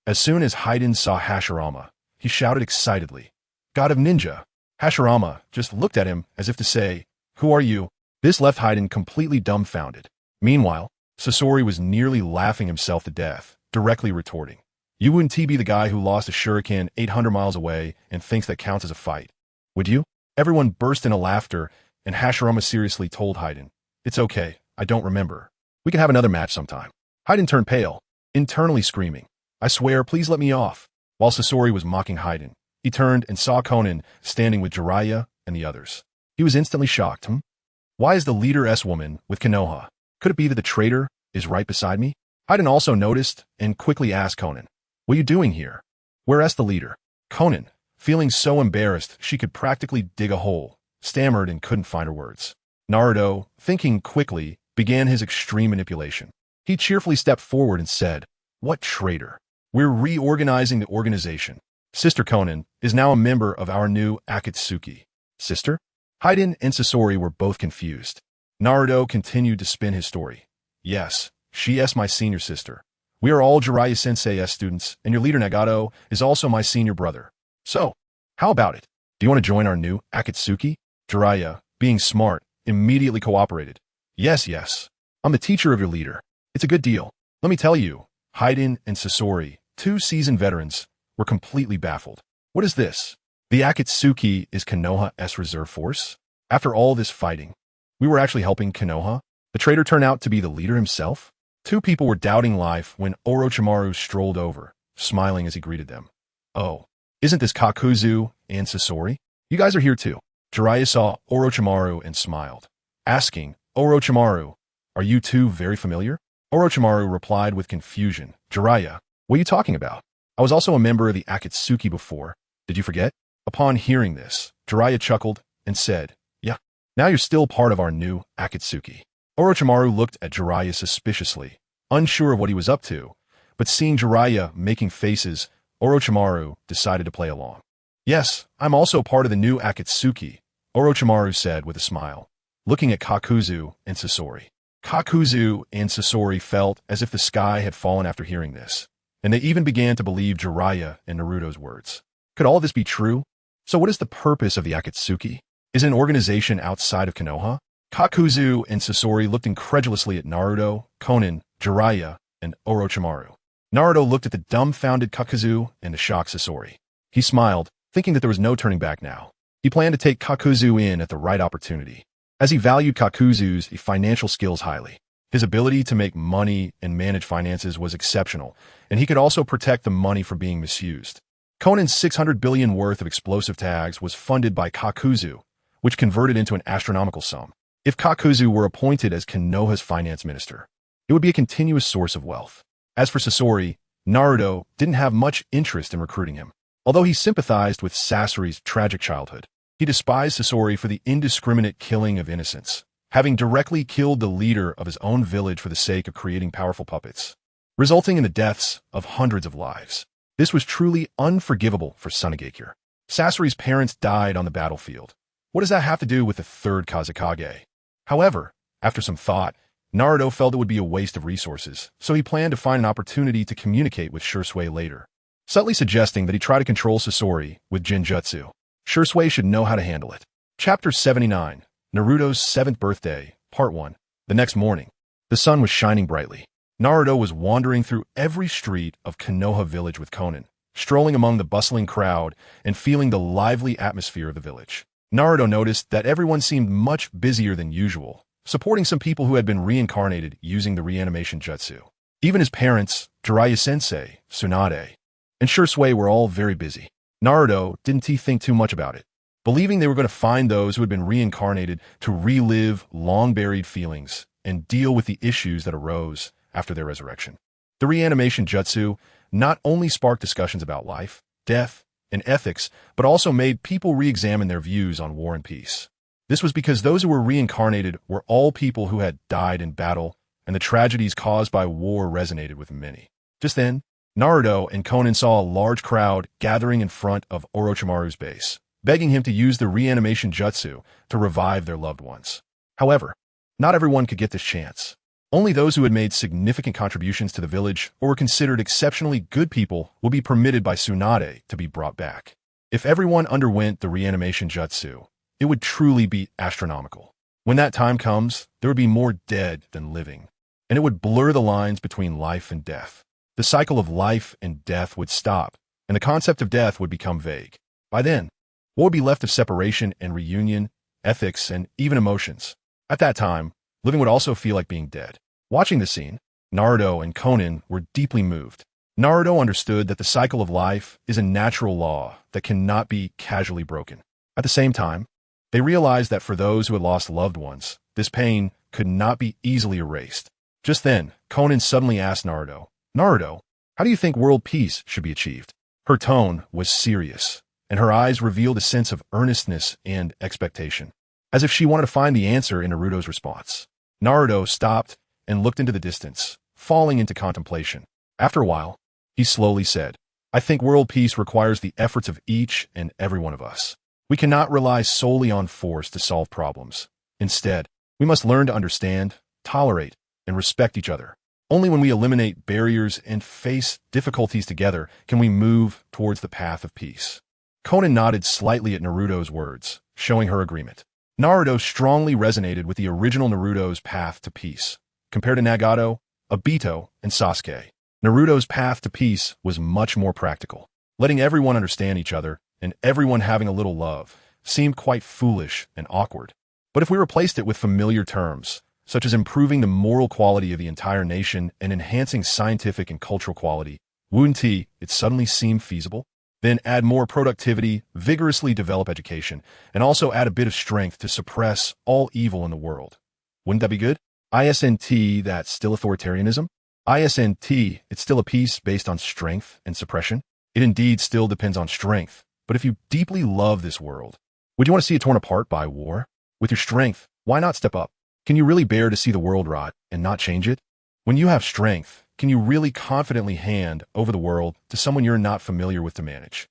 Speaker 1: As soon as Haiden saw Hashirama, he shouted excitedly, God of Ninja! Hashirama just looked at him as if to say, Who are you? This left Haiden completely dumbfounded. Meanwhile, Sasori was nearly laughing himself to death, directly retorting, You wouldn't be the guy who lost a shuriken 800 miles away and thinks that counts as a fight, would you? Everyone burst into laughter, and Hashirama seriously told Haiden, "It's okay, I don't remember. We can have another match sometime." Haiden turned pale, internally screaming, "I swear, please let me off." While Sasori was mocking Haiden, he turned and saw Konan standing with Jiraiya and the others. He was instantly shocked. Why is the leader S-woman with Konoha? Could it be that the traitor is right beside me? Haiden also noticed and quickly asked Konan, "What are you doing here? Where's the leader?" Konan, feeling so embarrassed she could practically dig a hole, stammered and couldn't find her words. Naruto, thinking quickly, began his extreme manipulation. He cheerfully stepped forward and said, "What traitor? We're reorganizing the organization. Sister Konan is now a member of our new Akatsuki." Sister? Haiden and Sasori were both confused. Naruto continued to spin his story. "Yes, she is my senior sister. We are all Jiraiya Sensei's students, and your leader Nagato is also my senior brother. So, how about it? Do you want to join our new Akatsuki?" Jiraiya, being smart, immediately cooperated. Yes. I'm the teacher of your leader. It's a good deal. Let me tell you." Haiden and Sasori, two seasoned veterans, were completely baffled. What is this? The Akatsuki is Konoha's reserve force? After all this fighting, we were actually helping Konoha? The traitor turned out to be the leader himself? Two people were doubting life when Orochimaru strolled over, smiling as he greeted them. "Oh, isn't this Kakuzu and Sasori? You guys are here too." Jiraiya saw Orochimaru and smiled, asking, "Orochimaru, are you two very familiar?" Orochimaru replied with confusion, "Jiraiya, what are you talking about? I was also a member of the Akatsuki before. Did you forget?" Upon hearing this, Jiraiya chuckled and said, "Yeah, now you're still part of our new Akatsuki." Orochimaru looked at Jiraiya suspiciously, unsure of what he was up to, but seeing Jiraiya making faces, Orochimaru decided to play along. "Yes, I'm also part of the new Akatsuki," Orochimaru said with a smile, looking at Kakuzu and Sasori. Kakuzu and Sasori felt as if the sky had fallen after hearing this, and they even began to believe Jiraiya and Naruto's words. Could all this be true? So what is the purpose of the Akatsuki? Is it an organization outside of Konoha? Kakuzu and Sasori looked incredulously at Naruto, Konan, Jiraiya, and Orochimaru. Naruto looked at the dumbfounded Kakuzu and the shocked Sasori. He smiled, thinking that there was no turning back now. He planned to take Kakuzu in at the right opportunity, as he valued Kakuzu's financial skills highly. His ability to make money and manage finances was exceptional, and he could also protect the money from being misused. Konan's 600 billion worth of explosive tags was funded by Kakuzu, which converted into an astronomical sum. If Kakuzu were appointed as Konoha's finance minister, it would be a continuous source of wealth. As for Sasori, Naruto didn't have much interest in recruiting him. Although he sympathized with Sasori's tragic childhood, he despised Sasori for the indiscriminate killing of innocents, having directly killed the leader of his own village for the sake of creating powerful puppets, resulting in the deaths of hundreds of lives. This was truly unforgivable for Tsunagakure. Sasori's parents died on the battlefield. What does that have to do with the third Kazekage? However, after some thought, Naruto felt it would be a waste of resources, so he planned to find an opportunity to communicate with Shursui later, subtly suggesting that he try to control Sasori with Jinjutsu. Shursui should know how to handle it. Chapter 79, Naruto's 7th Birthday, Part 1. The next morning, the sun was shining brightly. Naruto was wandering through every street of Konoha village with Konan, strolling among the bustling crowd and feeling the lively atmosphere of the village. Naruto noticed that everyone seemed much busier than usual, supporting some people who had been reincarnated using the reanimation jutsu. Even his parents, Jiraiya Sensei, Tsunade, and Shursui were all very busy. Naruto didn't think too much about it, believing they were going to find those who had been reincarnated to relive long-buried feelings and deal with the issues that arose after their resurrection. The reanimation jutsu not only sparked discussions about life, death, and ethics, but also made people re-examine their views on war and peace. This was because those who were reincarnated were all people who had died in battle, and the tragedies caused by war resonated with many. Just then, Naruto and Konan saw a large crowd gathering in front of Orochimaru's base, begging him to use the reanimation jutsu to revive their loved ones. However, not everyone could get this chance. Only those who had made significant contributions to the village or were considered exceptionally good people would be permitted by Tsunade to be brought back. If everyone underwent the reanimation jutsu, it would truly be astronomical. When that time comes, there would be more dead than living, and it would blur the lines between life and death. the cycle of life and death would stop, and the concept of death would become vague. By then, what would be left of separation and reunion, ethics, and even emotions? At that time, living would also feel like being dead. Watching the scene, Naruto and Konan were deeply moved. Naruto understood that the cycle of life is a natural law that cannot be casually broken. At the same time, they realized that for those who had lost loved ones, this pain could not be easily erased. Just then, Konan suddenly asked Naruto, "Naruto, how do you think world peace should be achieved?" Her tone was serious, and her eyes revealed a sense of earnestness and expectation, as if she wanted to find the answer in Naruto's response. Naruto stopped and looked into the distance, falling into contemplation. After a while, he slowly said, "I think world peace requires the efforts of each and every one of us. We cannot rely solely on force to solve problems. Instead, we must learn to understand, tolerate, and respect each other. Only when we eliminate barriers and face difficulties together can we move towards the path of peace." Konan nodded slightly at Naruto's words, showing her agreement. Naruto strongly resonated with the original Naruto's path to peace. Compared to Nagato, Obito, and Sasuke, Naruto's path to peace was much more practical. Letting everyone understand each other and everyone having a little love seemed quite foolish and awkward. But if we replaced it with familiar terms, such as improving the moral quality of the entire nation and enhancing scientific and cultural quality, wouldn't it suddenly seem feasible? Then add more productivity, vigorously develop education, and also add a bit of strength to suppress all evil in the world. Wouldn't that be good? Isn't that still authoritarianism? Isn't it's still a peace based on strength and suppression? It indeed still depends on strength, but if you deeply love this world, would you want to see it torn apart by war? With your strength, why not step up? Can you really bear to see the world rot and not change it? When you have strength, can you really confidently hand over the world to someone you're not familiar with to manage?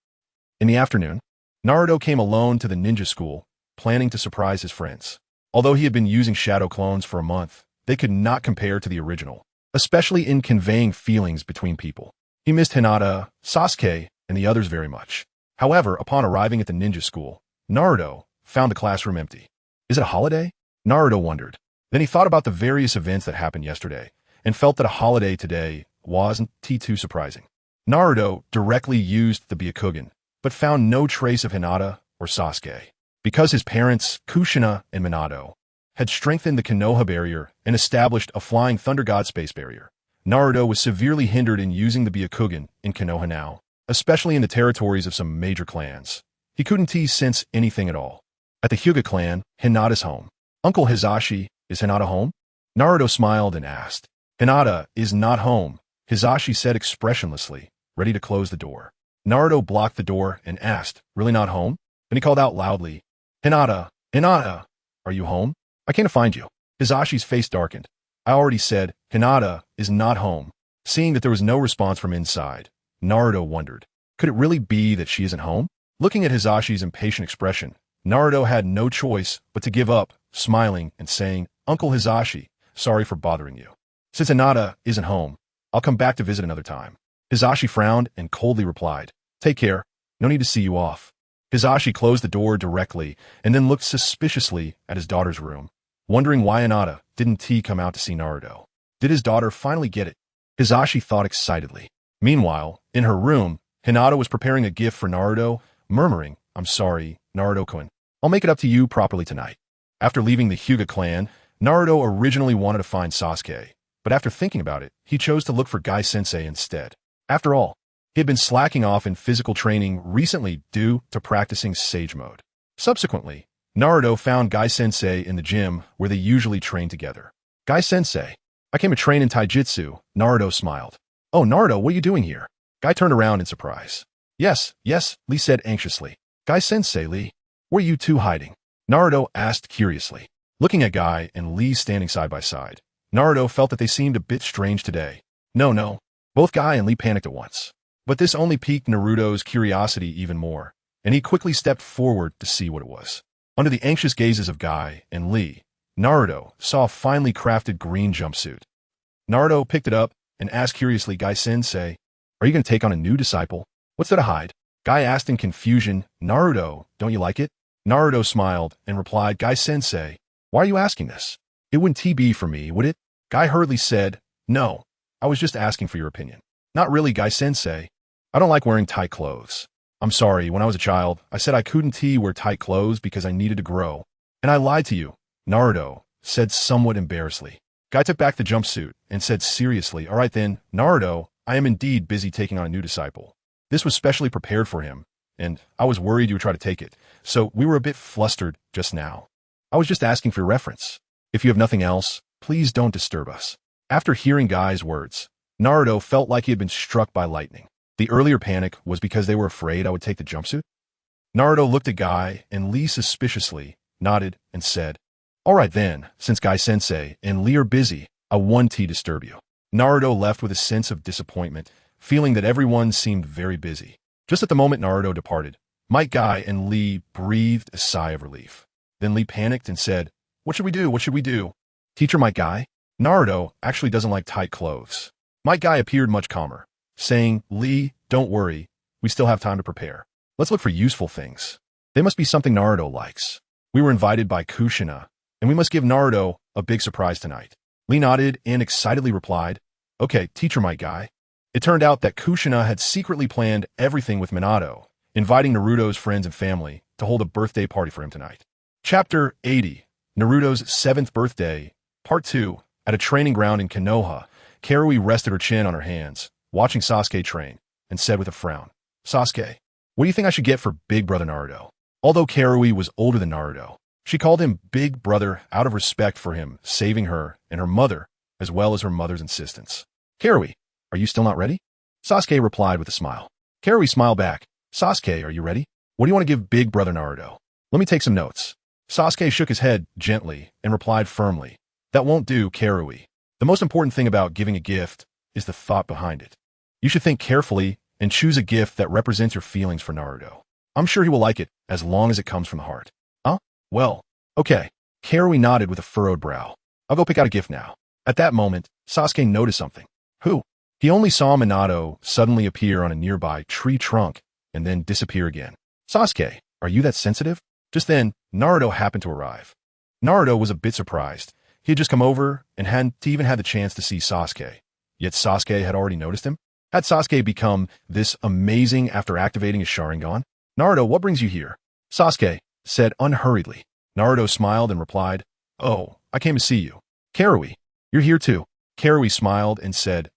Speaker 1: In the afternoon, Naruto came alone to the ninja school, planning to surprise his friends. Although he had been using shadow clones for a month, they could not compare to the original, especially in conveying feelings between people. He missed Hinata, Sasuke, and the others very much. However, upon arriving at the ninja school, Naruto found the classroom empty. Is it a holiday? Naruto wondered. Then he thought about the various events that happened yesterday, and felt that a holiday today wasn't too surprising. Naruto directly used the Byakugan, but found no trace of Hinata or Sasuke. Because his parents, Kushina and Minato, had strengthened the Konoha barrier and established a flying Thunder God space barrier, Naruto was severely hindered in using the Byakugan in Konoha now, especially in the territories of some major clans. He couldn't sense anything at all. At the Hyuga clan, Hinata's home. "Uncle Hisashi, is Hinata home?" Naruto smiled and asked. "Hinata is not home," Hisashi said expressionlessly, ready to close the door. Naruto blocked the door and asked, "Really not home?" Then he called out loudly, "Hinata, Hinata, are you home? I came to find you." Hisashi's face darkened. "I already said, Hinata is not home." Seeing that there was no response from inside, Naruto wondered, could it really be that she isn't home? Looking at Hisashi's impatient expression, Naruto had no choice but to give up, smiling and saying, "Uncle Hisashi, sorry for bothering you. Since Hinata isn't home, I'll come back to visit another time." Hisashi frowned and coldly replied, "Take care, no need to see you off." Hisashi closed the door directly and then looked suspiciously at his daughter's room, wondering why Hinata didn't come out to see Naruto. Did his daughter finally get it? Hisashi thought excitedly. Meanwhile, in her room, Hinata was preparing a gift for Naruto, murmuring, "I'm sorry, Naruto-kun. I'll make it up to you properly tonight." After leaving the Hyuga clan, Naruto originally wanted to find Sasuke, but after thinking about it, he chose to look for Guy-sensei instead. After all, he had been slacking off in physical training recently due to practicing Sage Mode. Subsequently, Naruto found Guy-sensei in the gym where they usually train together. "Guy-sensei, I came to train in Taijutsu," Naruto smiled. "Oh, Naruto, what are you doing here?" Guy turned around in surprise. Yes, Lee said anxiously. "Guy-sensei, Lee, where are you two hiding?" Naruto asked curiously. Looking at Guy and Lee standing side by side, Naruto felt that they seemed a bit strange today. No. Both Guy and Lee panicked at once. But this only piqued Naruto's curiosity even more, and he quickly stepped forward to see what it was. Under the anxious gazes of Guy and Lee, Naruto saw a finely crafted green jumpsuit. Naruto picked it up and asked curiously, "Guy-sensei, are you going to take on a new disciple? What's there to hide?" Guy asked in confusion, "Naruto, don't you like it?" Naruto smiled and replied, "Guy-sensei, why are you asking this? It wouldn't be for me, would it?" Guy hurriedly said, "No, I was just asking for your opinion." Not really, Guy-sensei. I don't like wearing tight clothes. I'm sorry, when I was a child, I said I couldn't wear tight clothes because I needed to grow. And I lied to you, Naruto said somewhat embarrassedly. Guy took back the jumpsuit and said seriously, all right then, Naruto, I am indeed busy taking on a new disciple. This was specially prepared for him, and I was worried you would try to take it, so we were a bit flustered just now. I was just asking for your reference. If you have nothing else, please don't disturb us. After hearing Guy's words, Naruto felt like he had been struck by lightning. The earlier panic was because they were afraid I would take the jumpsuit? Naruto looked at Guy and Lee suspiciously, nodded, and said, all right then, since Guy-sensei and Lee are busy, I won't disturb you. Naruto left with a sense of disappointment, feeling that everyone seemed very busy. Just at the moment Naruto departed, Might Guy and Lee breathed a sigh of relief. Then Lee panicked and said, what should we do? What should we do? Teacher Might Guy, Naruto actually doesn't like tight clothes. Might Guy appeared much calmer, saying, Lee, don't worry, we still have time to prepare. Let's look for useful things. They must be something Naruto likes. We were invited by Kushina, and we must give Naruto a big surprise tonight. Lee nodded and excitedly replied, okay, Teacher Might Guy. It turned out that Kushina had secretly planned everything with Minato, inviting Naruto's friends and family to hold a birthday party for him tonight. Chapter 80, Naruto's 7th Birthday, Part 2. At a training ground in Konoha, Karui rested her chin on her hands, watching Sasuke train, and said with a frown, Sasuke, what do you think I should get for Big Brother Naruto? Although Karui was older than Naruto, she called him Big Brother out of respect for him saving her and her mother, as well as her mother's insistence. Karui, are you still not ready? Sasuke replied with a smile. Karui smiled back. Sasuke, are you ready? What do you want to give Big Brother Naruto? Let me take some notes. Sasuke shook his head gently and replied firmly, that won't do, Karui. The most important thing about giving a gift is the thought behind it. You should think carefully and choose a gift that represents your feelings for Naruto. I'm sure he will like it as long as it comes from the heart. Huh? Well, okay. Karui nodded with a furrowed brow. I'll go pick out a gift now. At that moment, Sasuke noticed something. Who? He only saw Minato suddenly appear on a nearby tree trunk and then disappear again. Sasuke, are you that sensitive? Just then, Naruto happened to arrive. Naruto was a bit surprised. He had just come over and hadn't even had the chance to see Sasuke. Yet Sasuke had already noticed him. Had Sasuke become this amazing after activating his Sharingan? Naruto, what brings you here? Sasuke said unhurriedly. Naruto smiled and replied, oh, I came to see you. Karui, you're here too. Karui smiled and said,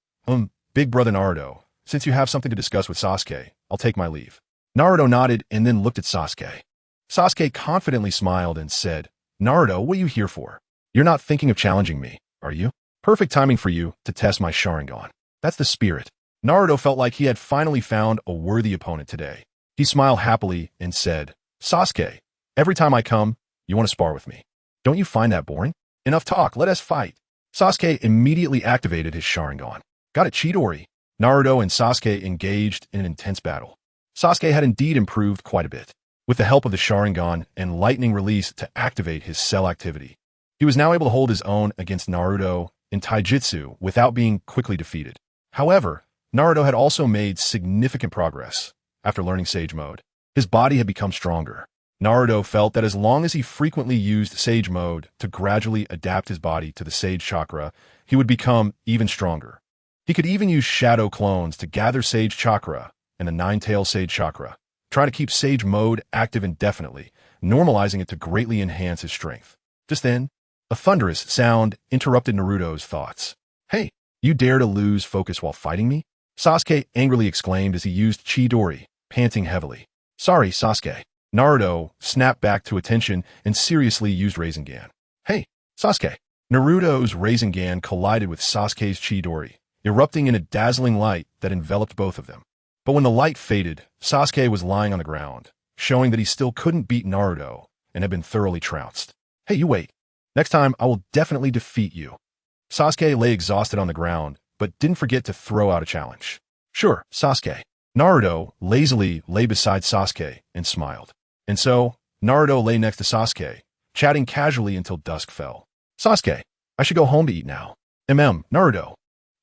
Speaker 1: Big Brother Naruto, since you have something to discuss with Sasuke, I'll take my leave. Naruto nodded and then looked at Sasuke. Sasuke confidently smiled and said, Naruto, what are you here for? You're not thinking of challenging me, are you? Perfect timing for you to test my Sharingan. That's the spirit. Naruto felt like he had finally found a worthy opponent today. He smiled happily and said, Sasuke, every time I come, you want to spar with me. Don't you find that boring? Enough talk, let us fight. Sasuke immediately activated his Sharingan. Got it, Chidori. Naruto and Sasuke engaged in an intense battle. Sasuke had indeed improved quite a bit. With the help of the Sharingan and lightning release to activate his cell activity, he was now able to hold his own against Naruto in Taijutsu without being quickly defeated. However, Naruto had also made significant progress after learning Sage Mode. His body had become stronger. Naruto felt that as long as he frequently used Sage Mode to gradually adapt his body to the Sage Chakra, he would become even stronger. He could even use Shadow Clones to gather Sage Chakra and the Nine-Tailed Sage Chakra, trying to keep Sage Mode active indefinitely, normalizing it to greatly enhance his strength. Just then, a thunderous sound interrupted Naruto's thoughts. Hey, you dare to lose focus while fighting me? Sasuke angrily exclaimed as he used Chidori, panting heavily. Sorry, Sasuke. Naruto snapped back to attention and seriously used Rasengan. Hey, Sasuke. Naruto's Rasengan collided with Sasuke's Chidori, erupting in a dazzling light that enveloped both of them. But when the light faded, Sasuke was lying on the ground, showing that he still couldn't beat Naruto and had been thoroughly trounced. Hey, you wait. Next time, I will definitely defeat you. Sasuke lay exhausted on the ground, but didn't forget to throw out a challenge. Sure, Sasuke. Naruto lazily lay beside Sasuke and smiled. And so, Naruto lay next to Sasuke, chatting casually until dusk fell. Sasuke, I should go home to eat now. Naruto.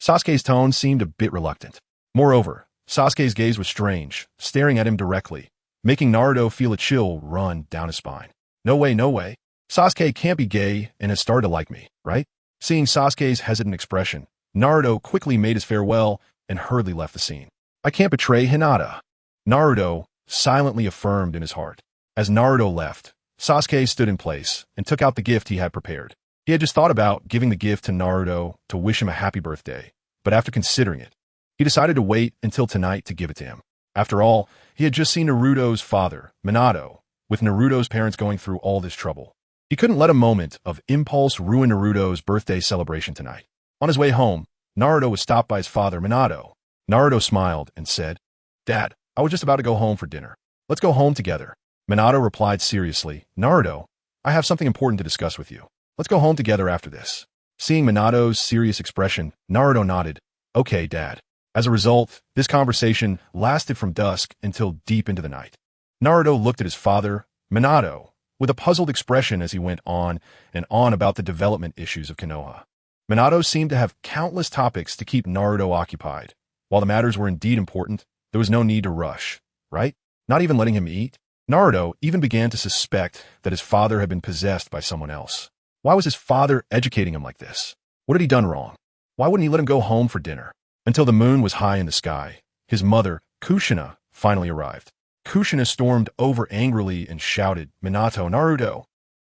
Speaker 1: Sasuke's tone seemed a bit reluctant. Moreover, Sasuke's gaze was strange, staring at him directly, making Naruto feel a chill run down his spine. No way, no way. Sasuke can't be gay and has started to like me, right? Seeing Sasuke's hesitant expression, Naruto quickly made his farewell and hurriedly left the scene. I can't betray Hinata, Naruto silently affirmed in his heart. As Naruto left, Sasuke stood in place and took out the gift he had prepared. He had just thought about giving the gift to Naruto to wish him a happy birthday, but after considering it, he decided to wait until tonight to give it to him. After all, he had just seen Naruto's father, Minato, with Naruto's parents going through all this trouble. He couldn't let a moment of impulse ruin Naruto's birthday celebration tonight. On his way home, Naruto was stopped by his father, Minato. Naruto smiled and said, "Dad, I was just about to go home for dinner. Let's go home together." Minato replied seriously, "Naruto, I have something important to discuss with you. Let's go home together after this." Seeing Minato's serious expression, Naruto nodded, "Okay, Dad." As a result, this conversation lasted from dusk until deep into the night. Naruto looked at his father, Minato, with a puzzled expression as he went on and on about the development issues of Konoha. Minato seemed to have countless topics to keep Naruto occupied. While the matters were indeed important, there was no need to rush, right? Not even letting him eat? Naruto even began to suspect that his father had been possessed by someone else. Why was his father educating him like this? What had he done wrong? Why wouldn't he let him go home for dinner? Until the moon was high in the sky, his mother, Kushina, finally arrived. Kushina stormed over angrily and shouted, "Minato, Naruto,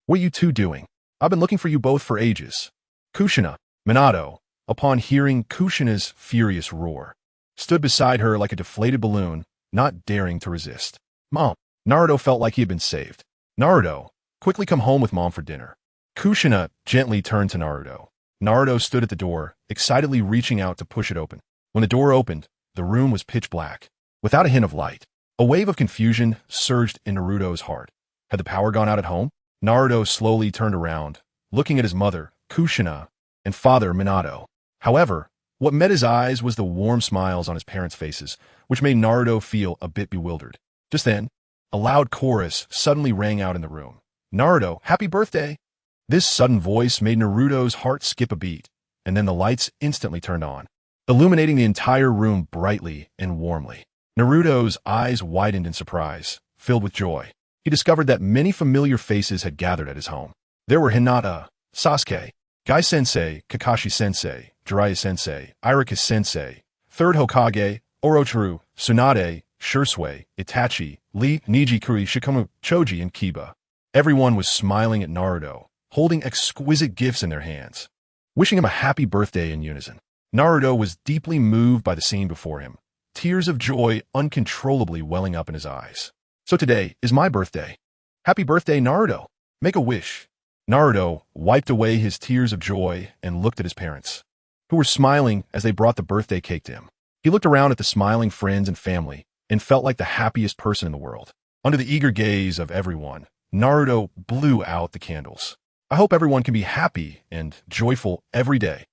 Speaker 1: what are you two doing? I've been looking for you both for ages." Kushina, Minato, upon hearing Kushina's furious roar, stood beside her like a deflated balloon, not daring to resist. "Mom." Naruto felt like he had been saved. "Naruto, quickly come home with Mom for dinner." Kushina gently turned to Naruto. Naruto stood at the door, excitedly reaching out to push it open. When the door opened, the room was pitch black, without a hint of light. A wave of confusion surged in Naruto's heart. Had the power gone out at home? Naruto slowly turned around, looking at his mother, Kushina, and father, Minato. However, what met his eyes was the warm smiles on his parents' faces, which made Naruto feel a bit bewildered. Just then, a loud chorus suddenly rang out in the room. "Naruto, happy birthday!" This sudden voice made Naruto's heart skip a beat, and then the lights instantly turned on, illuminating the entire room brightly and warmly. Naruto's eyes widened in surprise, filled with joy. He discovered that many familiar faces had gathered at his home. There were Hinata, Sasuke, Gai-sensei, Kakashi-sensei, Jiraiya-sensei, Iruka-sensei, Third Hokage, Orochimaru, Tsunade, Shursui, Itachi, Lee, Nijikuri, Shikomu, Choji, and Kiba. Everyone was smiling at Naruto, holding exquisite gifts in their hands, wishing him a happy birthday in unison. Naruto was deeply moved by the scene before him, tears of joy uncontrollably welling up in his eyes. "So today is my birthday. Happy birthday, Naruto. Make a wish." Naruto wiped away his tears of joy and looked at his parents, who were smiling as they brought the birthday cake to him. He looked around at the smiling friends and family and felt like the happiest person in the world. Under the eager gaze of everyone, Naruto blew out the candles. I hope everyone can be happy and joyful every day.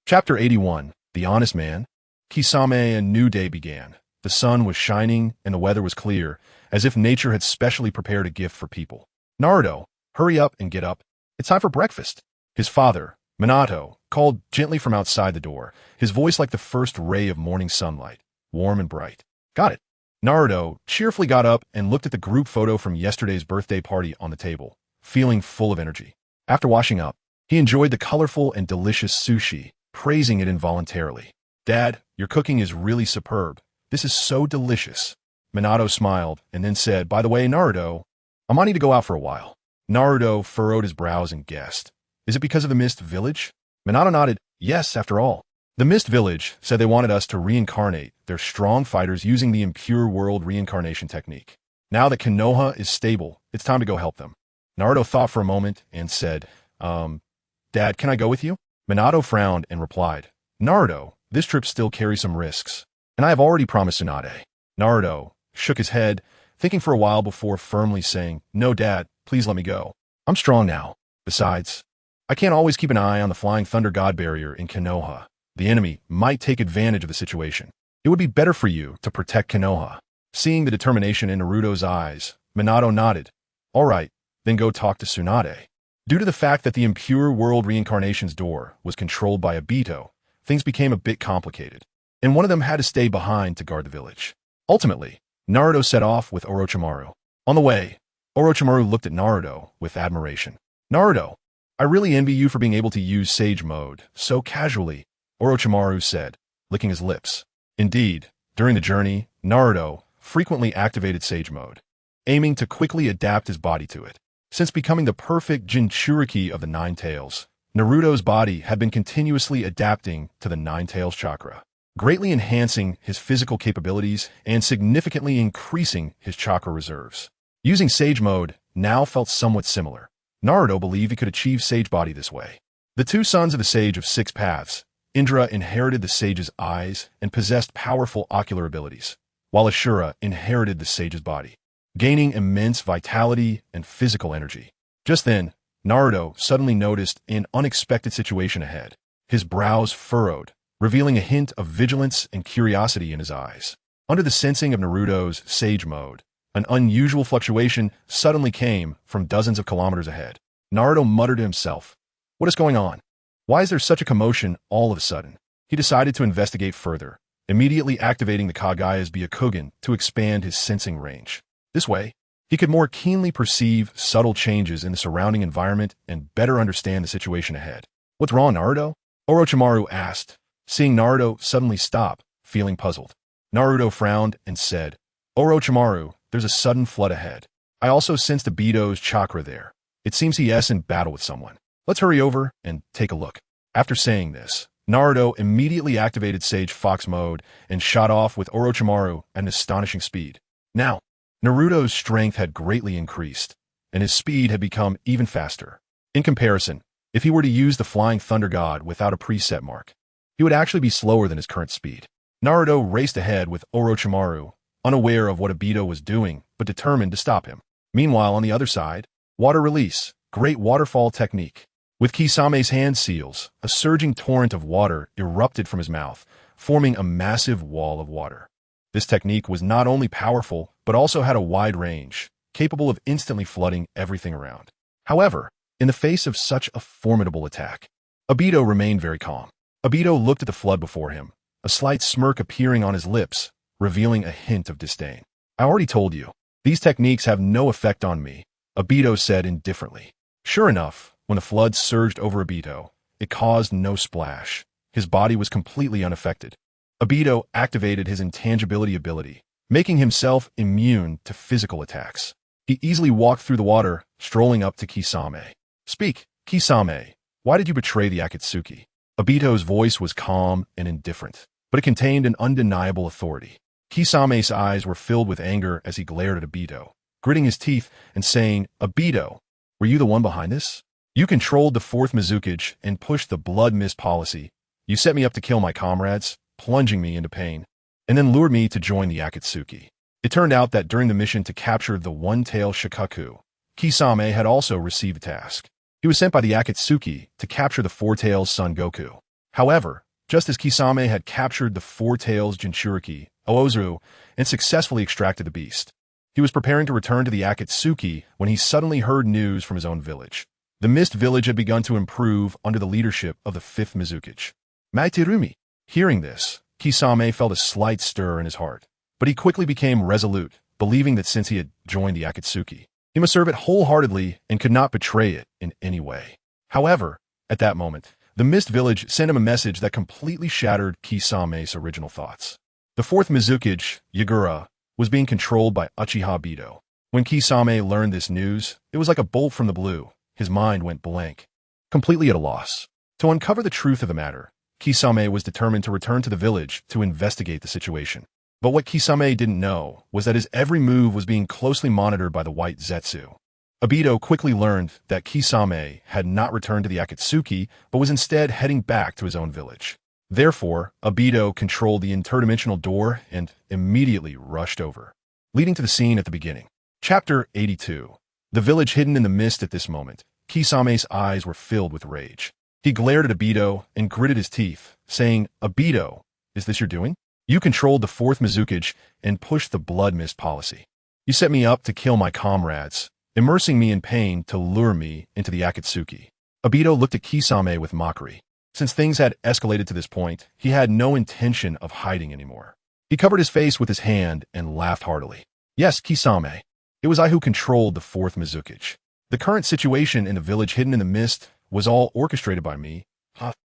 Speaker 1: Chapter 81, The Honest Man. Kisame, a new day began. The sun was shining and the weather was clear, as if nature had specially prepared a gift for people. "Naruto, hurry up and get up. It's time for breakfast." His father, Minato, called gently from outside the door, his voice like the first ray of morning sunlight, warm and bright. "Got it." Naruto cheerfully got up and looked at the group photo from yesterday's birthday party on the table, feeling full of energy. After washing up, he enjoyed the colorful and delicious sushi, praising it involuntarily. "Dad, your cooking is really superb. This is so delicious." Minato smiled and then said, "By the way, Naruto, I might need to go out for a while." Naruto furrowed his brows and guessed, "Is it because of the Mist Village?" Minato nodded, "Yes, after all. The Mist Village said they wanted us to reincarnate their strong fighters using the Impure World reincarnation technique. Now that Konoha is stable, it's time to go help them." Naruto thought for a moment and said, Dad, can I go with you?" Minato frowned and replied, "Naruto, this trip still carries some risks, and I have already promised Tsunade." Naruto shook his head, thinking for a while before firmly saying, "No, Dad, please let me go. I'm strong now. Besides, I can't always keep an eye on the Flying Thunder God barrier in Konoha. The enemy might take advantage of the situation. It would be better for you to protect Konoha." Seeing the determination in Naruto's eyes, Minato nodded. "All right, then go talk to Tsunade." Due to the fact that the Impure World Reincarnation's door was controlled by Obito, things became a bit complicated, and one of them had to stay behind to guard the village. Ultimately, Naruto set off with Orochimaru. On the way, Orochimaru looked at Naruto with admiration. "Naruto, I really envy you for being able to use Sage Mode so casually," Orochimaru said, licking his lips. Indeed, during the journey, Naruto frequently activated Sage Mode, aiming to quickly adapt his body to it. Since becoming the perfect Jinchuriki of the Nine Tails, Naruto's body had been continuously adapting to the Nine Tails chakra, greatly enhancing his physical capabilities and significantly increasing his chakra reserves. Using Sage Mode now felt somewhat similar. Naruto believed he could achieve Sage Body this way. The two sons of the Sage of Six Paths, Indra inherited the Sage's eyes and possessed powerful ocular abilities, while Ashura inherited the Sage's body, gaining immense vitality and physical energy. Just then, Naruto suddenly noticed an unexpected situation ahead. His brows furrowed, revealing a hint of vigilance and curiosity in his eyes. Under the sensing of Naruto's Sage Mode, an unusual fluctuation suddenly came from dozens of kilometers ahead. Naruto muttered to himself, "What is going on? Why is there such a commotion all of a sudden?" He decided to investigate further, immediately activating the Kagaya's Byakugan to expand his sensing range. This way, he could more keenly perceive subtle changes in the surrounding environment and better understand the situation ahead. "What's wrong, Naruto?" Orochimaru asked, seeing Naruto suddenly stop, feeling puzzled. Naruto frowned and said, "Orochimaru, there's a sudden flood ahead. I also sensed Obito's chakra there. It seems he's in battle with someone. Let's hurry over and take a look." After saying this, Naruto immediately activated Sage Fox Mode and shot off with Orochimaru at an astonishing speed. Now, Naruto's strength had greatly increased, and his speed had become even faster. In comparison, if he were to use the Flying Thunder God without a preset mark, he would actually be slower than his current speed. Naruto raced ahead with Orochimaru, unaware of what Obito was doing, but determined to stop him. Meanwhile, on the other side, Water Release, Great Waterfall Technique. With Kisame's hand seals, a surging torrent of water erupted from his mouth, forming a massive wall of water. This technique was not only powerful, but also had a wide range, capable of instantly flooding everything around. However, in the face of such a formidable attack, Obito remained very calm. Obito looked at the flood before him, a slight smirk appearing on his lips, revealing a hint of disdain. "I already told you, these techniques have no effect on me," Obito said indifferently. Sure enough, when the flood surged over Obito, it caused no splash. His body was completely unaffected. Obito activated his intangibility ability, making himself immune to physical attacks. He easily walked through the water, strolling up to Kisame. "Speak, Kisame, why did you betray the Akatsuki?" Obito's voice was calm and indifferent, but it contained an undeniable authority. Kisame's eyes were filled with anger as he glared at Obito, gritting his teeth and saying, "Obito, were you the one behind this? You controlled the fourth Mizukage and pushed the blood mist policy. You set me up to kill my comrades, plunging me into pain, and then lured me to join the Akatsuki." It turned out that during the mission to capture the one-tail Shikaku, Kisame had also received a task. He was sent by the Akatsuki to capture the four-tails Son Goku. However, just as Kisame had captured the four-tails Jinchuriki, Oozuru, and successfully extracted the beast, he was preparing to return to the Akatsuki when he suddenly heard news from his own village. The Mist Village had begun to improve under the leadership of the fifth Mizukage, Maiterumi. Hearing this, Kisame felt a slight stir in his heart, but he quickly became resolute, believing that since he had joined the Akatsuki, he must serve it wholeheartedly and could not betray it in any way. However, at that moment, the Mist Village sent him a message that completely shattered Kisame's original thoughts. The fourth Mizukage, Yagura, was being controlled by Uchiha Obito. When Kisame learned this news, it was like a bolt from the blue. His mind went blank, completely at a loss. To uncover the truth of the matter, Kisame was determined to return to the village to investigate the situation. But what Kisame didn't know was that his every move was being closely monitored by the White Zetsu. Obito quickly learned that Kisame had not returned to the Akatsuki, but was instead heading back to his own village. Therefore, Obito controlled the interdimensional door and immediately rushed over, leading to the scene at the beginning. Chapter 82. The village hidden in the mist at this moment, Kisame's eyes were filled with rage. He glared at Obito and gritted his teeth, saying, "Obito, is this your doing? You controlled the fourth Mizukage and pushed the blood mist policy. You set me up to kill my comrades, immersing me in pain to lure me into the Akatsuki." Obito looked at Kisame with mockery. Since things had escalated to this point, he had no intention of hiding anymore. He covered his face with his hand and laughed heartily. "Yes, Kisame. It was I who controlled the fourth Mizukage. The current situation in the village hidden in the mist was all orchestrated by me,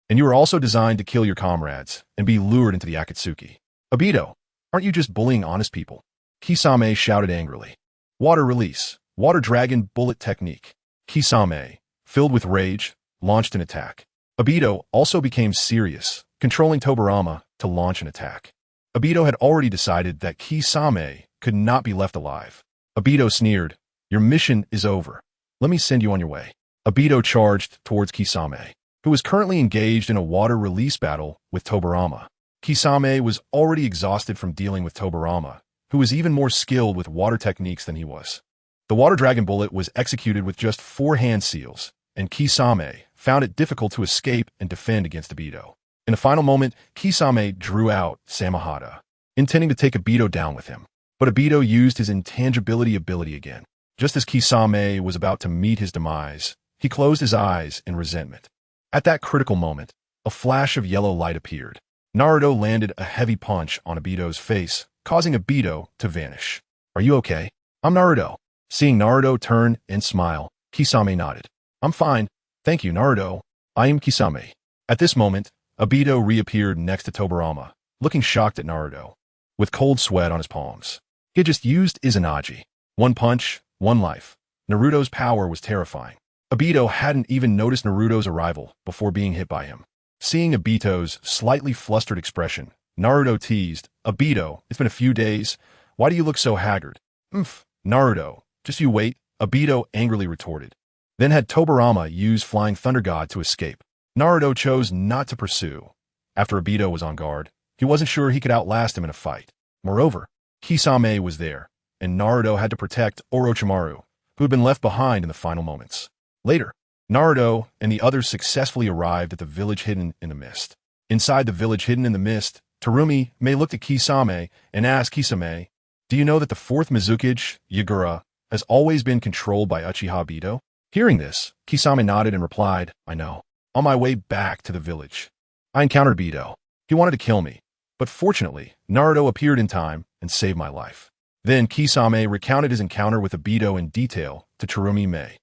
Speaker 1: and you were also designed to kill your comrades and be lured into the Akatsuki. Obito, aren't you just bullying honest people? Kisame shouted angrily. Water release. Water dragon bullet technique. Kisame, filled with rage, launched an attack. Obito also became serious, controlling Tobirama to launch an attack. Obito had already decided that Kisame could not be left alive. Obito sneered, "Your mission is over. Let me send you on your way." Obito charged towards Kisame, who was currently engaged in a water release battle with Tobirama. Kisame was already exhausted from dealing with Tobirama, who was even more skilled with water techniques than he was. The water dragon bullet was executed with just 4 hand seals, and Kisame found it difficult to escape and defend against Obito. In the final moment, Kisame drew out Samahata, intending to take Obito down with him. But Obito used his intangibility ability again. Just as Kisame was about to meet his demise, he closed his eyes in resentment. At that critical moment, a flash of yellow light appeared. Naruto landed a heavy punch on Obito's face, causing Obito to vanish. "Are you okay?" "I'm Naruto." Seeing Naruto turn and smile, Kisame nodded. "I'm fine. Thank you, Naruto. I am Kisame." At this moment, Obito reappeared next to Tobirama, looking shocked at Naruto, with cold sweat on his palms. He had just used Izanagi. 1 punch, 1 life. Naruto's power was terrifying. Obito hadn't even noticed Naruto's arrival before being hit by him. Seeing Obito's slightly flustered expression, Naruto teased, "Obito, it's been a few days. Why do you look so haggard?" Naruto, just you wait," Obito angrily retorted. Then had Tobirama use Flying Thunder God to escape. Naruto chose not to pursue. After Obito was on guard, he wasn't sure he could outlast him in a fight. Moreover, Kisame was there, and Naruto had to protect Orochimaru, who had been left behind in the final moments. Later, Naruto and the others successfully arrived at the village hidden in the mist. Inside the village hidden in the mist, Terumi Mei looked at Kisame and asked Kisame, "Do you know that the 4th Mizukage, Yagura, has always been controlled by Uchiha Obito?" Hearing this, Kisame nodded and replied, "I know. On my way back to the village, I encountered Obito. He wanted to kill me, but fortunately, Naruto appeared in time and saved my life." Then Kisame recounted his encounter with Obito in detail to Terumi Mei.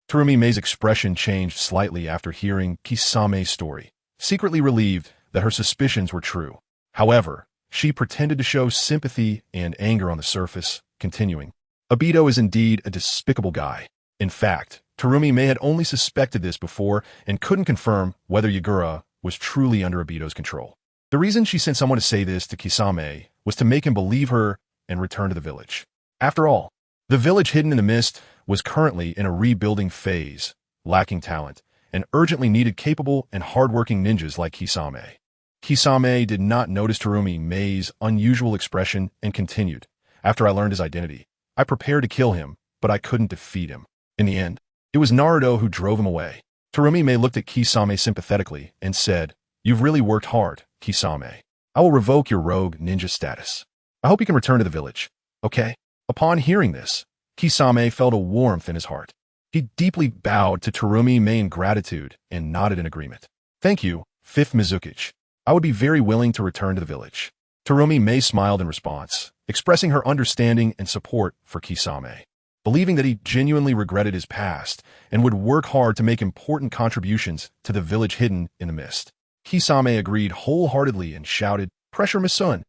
Speaker 1: Terumi Mei's expression changed slightly after hearing Kisame's story, secretly relieved that her suspicions were true. However, she pretended to show sympathy and anger on the surface, continuing, "Obito is indeed a despicable guy." In fact, Terumi Mei had only suspected this before and couldn't confirm whether Yagura was truly under Obito's control. The reason she sent someone to say this to Kisame was to make him believe her and return to the village. After all, the village hidden in the mist was currently in a rebuilding phase, lacking talent, and urgently needed capable and hardworking ninjas like Kisame. Kisame did not notice Terumi Mei's unusual expression and continued, "After I learned his identity, I prepared to kill him, but I couldn't defeat him. In the end, it was Naruto who drove him away." Terumi Mei looked at Kisame sympathetically and said, "You've really worked hard, Kisame. I will revoke your rogue ninja status. I hope you can return to the village, okay?" Upon hearing this, Kisame felt a warmth in his heart. He deeply bowed to Terumi Mei in gratitude and nodded in agreement. "Thank you, 5th Mizukage. I would be very willing to return to the village." Terumi Mei smiled in response, expressing her understanding and support for Kisame. Believing that he genuinely regretted his past and would work hard to make important contributions to the village hidden in the mist, Kisame agreed wholeheartedly and shouted, "Pressure Misun."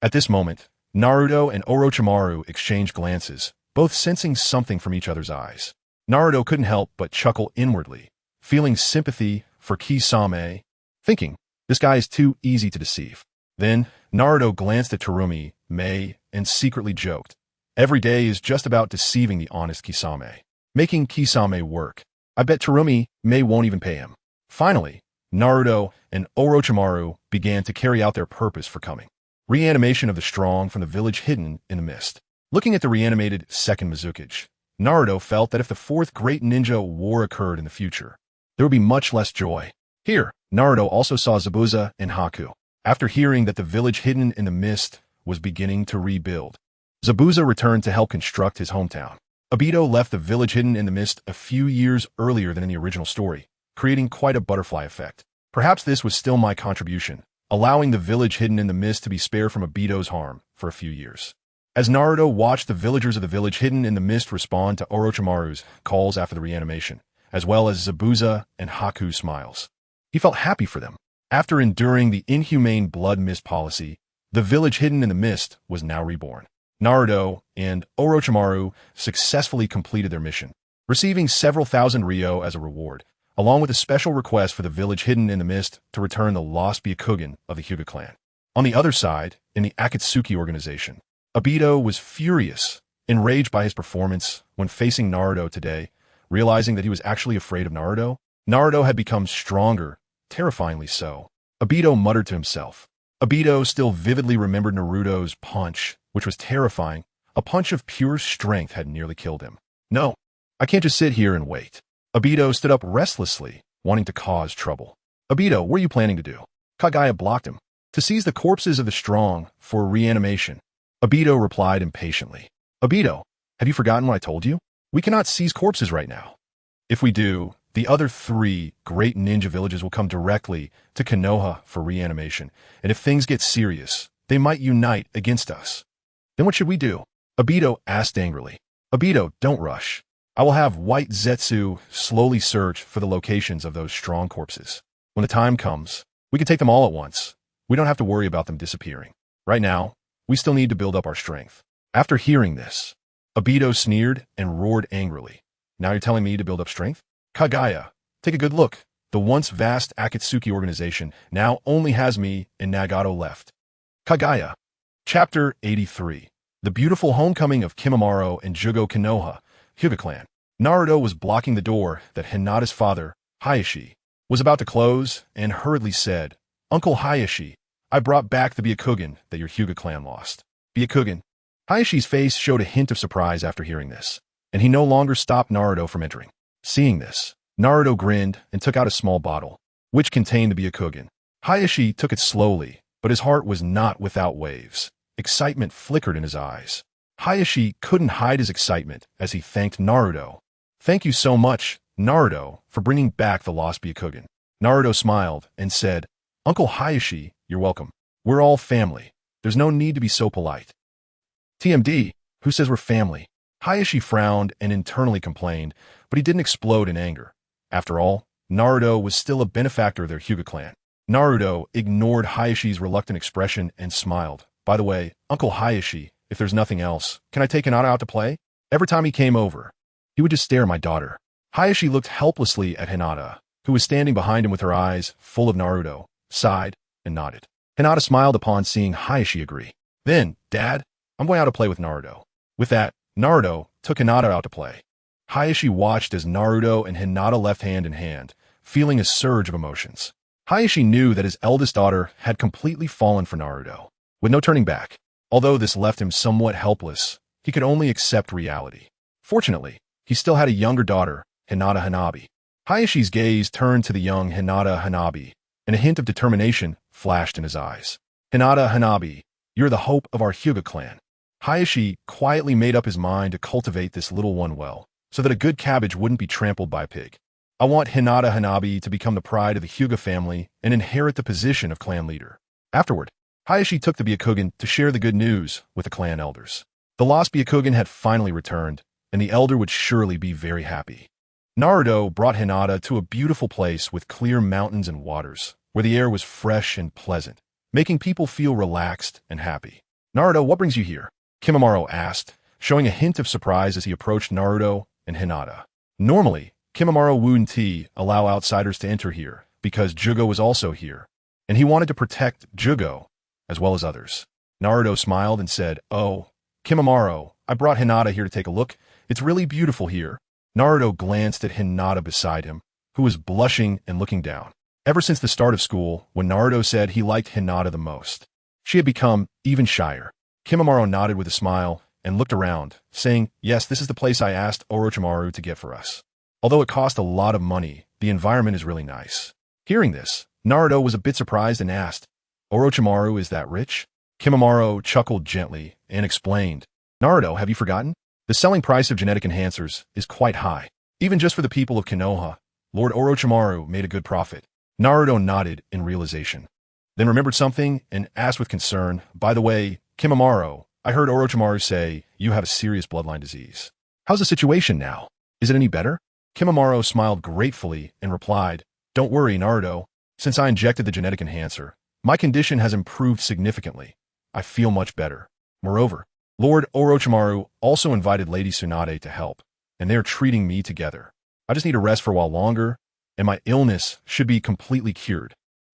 Speaker 1: At this moment, Naruto and Orochimaru exchanged glances, both sensing something from each other's eyes. Naruto couldn't help but chuckle inwardly, feeling sympathy for Kisame, thinking, this guy is too easy to deceive. Then, Naruto glanced at Terumi Mei and secretly joked, "Every day is just about deceiving the honest Kisame, making Kisame work. I bet Terumi Mei won't even pay him." Finally, Naruto and Orochimaru began to carry out their purpose for coming. Reanimation of the strong from the village hidden in the mist. Looking at the reanimated 2nd Mizukage, Naruto felt that if the 4th Great Ninja War occurred in the future, there would be much less joy. Here, Naruto also saw Zabuza and Haku. After hearing that the village hidden in the mist was beginning to rebuild, Zabuza returned to help construct his hometown. Obito left the village hidden in the mist a few years earlier than in the original story, creating quite a butterfly effect. Perhaps this was still my contribution, allowing the village hidden in the mist to be spared from Obito's harm for a few years. As Naruto watched the villagers of the village hidden in the mist respond to Orochimaru's calls after the reanimation, as well as Zabuza and Haku's smiles, he felt happy for them. After enduring the inhumane blood mist policy, The village hidden in the mist was now reborn. Naruto and Orochimaru successfully completed their mission, receiving several thousand Ryo as a reward, along with a special request for the village hidden in the mist to return the lost Byakugan of the Hyuga clan. On the other side, in the Akatsuki organization, Obito was furious, enraged by his performance when facing Naruto today, realizing that he was actually afraid of Naruto. Naruto had become stronger, terrifyingly so. Obito muttered to himself. Obito still vividly remembered Naruto's punch, which was terrifying. A punch of pure strength had nearly killed him. No, I can't just sit here and wait. Obito stood up restlessly, wanting to cause trouble. Obito, what are you planning to do? Kagaya blocked him. To seize the corpses of the strong for reanimation. Obito replied impatiently. Obito, have you forgotten what I told you? We cannot seize corpses right now. If we do, the other 3 great ninja villages will come directly to Konoha for reanimation, and if things get serious, they might unite against us. Then what should we do? Obito asked angrily. Obito, don't rush. I will have White Zetsu slowly search for the locations of those strong corpses. When the time comes, we can take them all at once. We don't have to worry about them disappearing. Right now, we still need to build up our strength. After hearing this, Obito sneered and roared angrily. Now you're telling me to build up strength? Kagaya, take a good look. The once vast Akatsuki organization now only has me and Nagato left. Kagaya. Chapter 83. The beautiful homecoming of Kimimaro and Jugo Konoha, Hyuga clan. Naruto was blocking the door that Hinata's father, Hayashi, was about to close and hurriedly said, Uncle Hayashi, I brought back the Byakugan that your Hyuga clan lost. Byakugan. Hayashi's face showed a hint of surprise after hearing this, and he no longer stopped Naruto from entering. Seeing this, Naruto grinned and took out a small bottle, which contained the Byakugan. Hayashi took it slowly, but his heart was not without waves. Excitement flickered in his eyes. Hayashi couldn't hide his excitement as he thanked Naruto. Thank you so much, Naruto, for bringing back the lost Byakugan. Naruto smiled and said, Uncle Hayashi, you're welcome. We're all family. There's no need to be so polite. TMD, who says we're family? Hayashi frowned and internally complained, but he didn't explode in anger. After all, Naruto was still a benefactor of their Hyuga clan. Naruto ignored Hayashi's reluctant expression and smiled. By the way, Uncle Hayashi, if there's nothing else, can I take Hinata out to play? Every time he came over, he would just stare at my daughter. Hayashi looked helplessly at Hinata, who was standing behind him with her eyes full of Naruto, sighed, and nodded. Hinata smiled upon seeing Hayashi agree. Then, Dad, I'm going out to play with Naruto. With that, Naruto took Hinata out to play. Hayashi watched as Naruto and Hinata left hand in hand, feeling a surge of emotions. Hayashi knew that his eldest daughter had completely fallen for Naruto, with no turning back. Although this left him somewhat helpless, he could only accept reality. Fortunately, he still had a younger daughter, Hinata Hanabi. Hayashi's gaze turned to the young Hinata Hanabi, and a hint of determination flashed in his eyes. Hinata Hanabi, you're the hope of our Hyuga clan. Hayashi quietly made up his mind to cultivate this little one well, so that a good cabbage wouldn't be trampled by a pig. I want Hinata Hanabi to become the pride of the Hyuga family and inherit the position of clan leader. Afterward, Hayashi took the Byakugan to share the good news with the clan elders. The lost Byakugan had finally returned, and the elder would surely be very happy. Naruto brought Hinata to a beautiful place with clear mountains and waters, where the air was fresh and pleasant, making people feel relaxed and happy. Naruto, what brings you here? Kimimaro asked, showing a hint of surprise as he approached Naruto and Hinata. Normally, Kimimaro wouldn't allow outsiders to enter here, because Jugo was also here, and he wanted to protect Jugo, as well as others. Naruto smiled and said, Oh, Kimimaro, I brought Hinata here to take a look. It's really beautiful here. Naruto glanced at Hinata beside him, who was blushing and looking down. Ever since the start of school, when Naruto said he liked Hinata the most, she had become even shyer. Kimimaro nodded with a smile and looked around, saying, Yes, this is the place I asked Orochimaru to get for us. Although it cost a lot of money, the environment is really nice. Hearing this, Naruto was a bit surprised and asked, Orochimaru is that rich? Kimimaro chuckled gently and explained, Naruto, have you forgotten? The selling price of genetic enhancers is quite high. Even just for the people of Konoha, Lord Orochimaru made a good profit. Naruto nodded in realization, then remembered something and asked with concern, By the way, Kimimaro, I heard Orochimaru say you have a serious bloodline disease. How's the situation now? Is it any better? Kimimaro smiled gratefully and replied, Don't worry, Naruto. Since I injected the genetic enhancer, my condition has improved significantly. I feel much better. Moreover, Lord Orochimaru also invited Lady Tsunade to help, and they are treating me together. I just need to rest for a while longer, and my illness should be completely cured.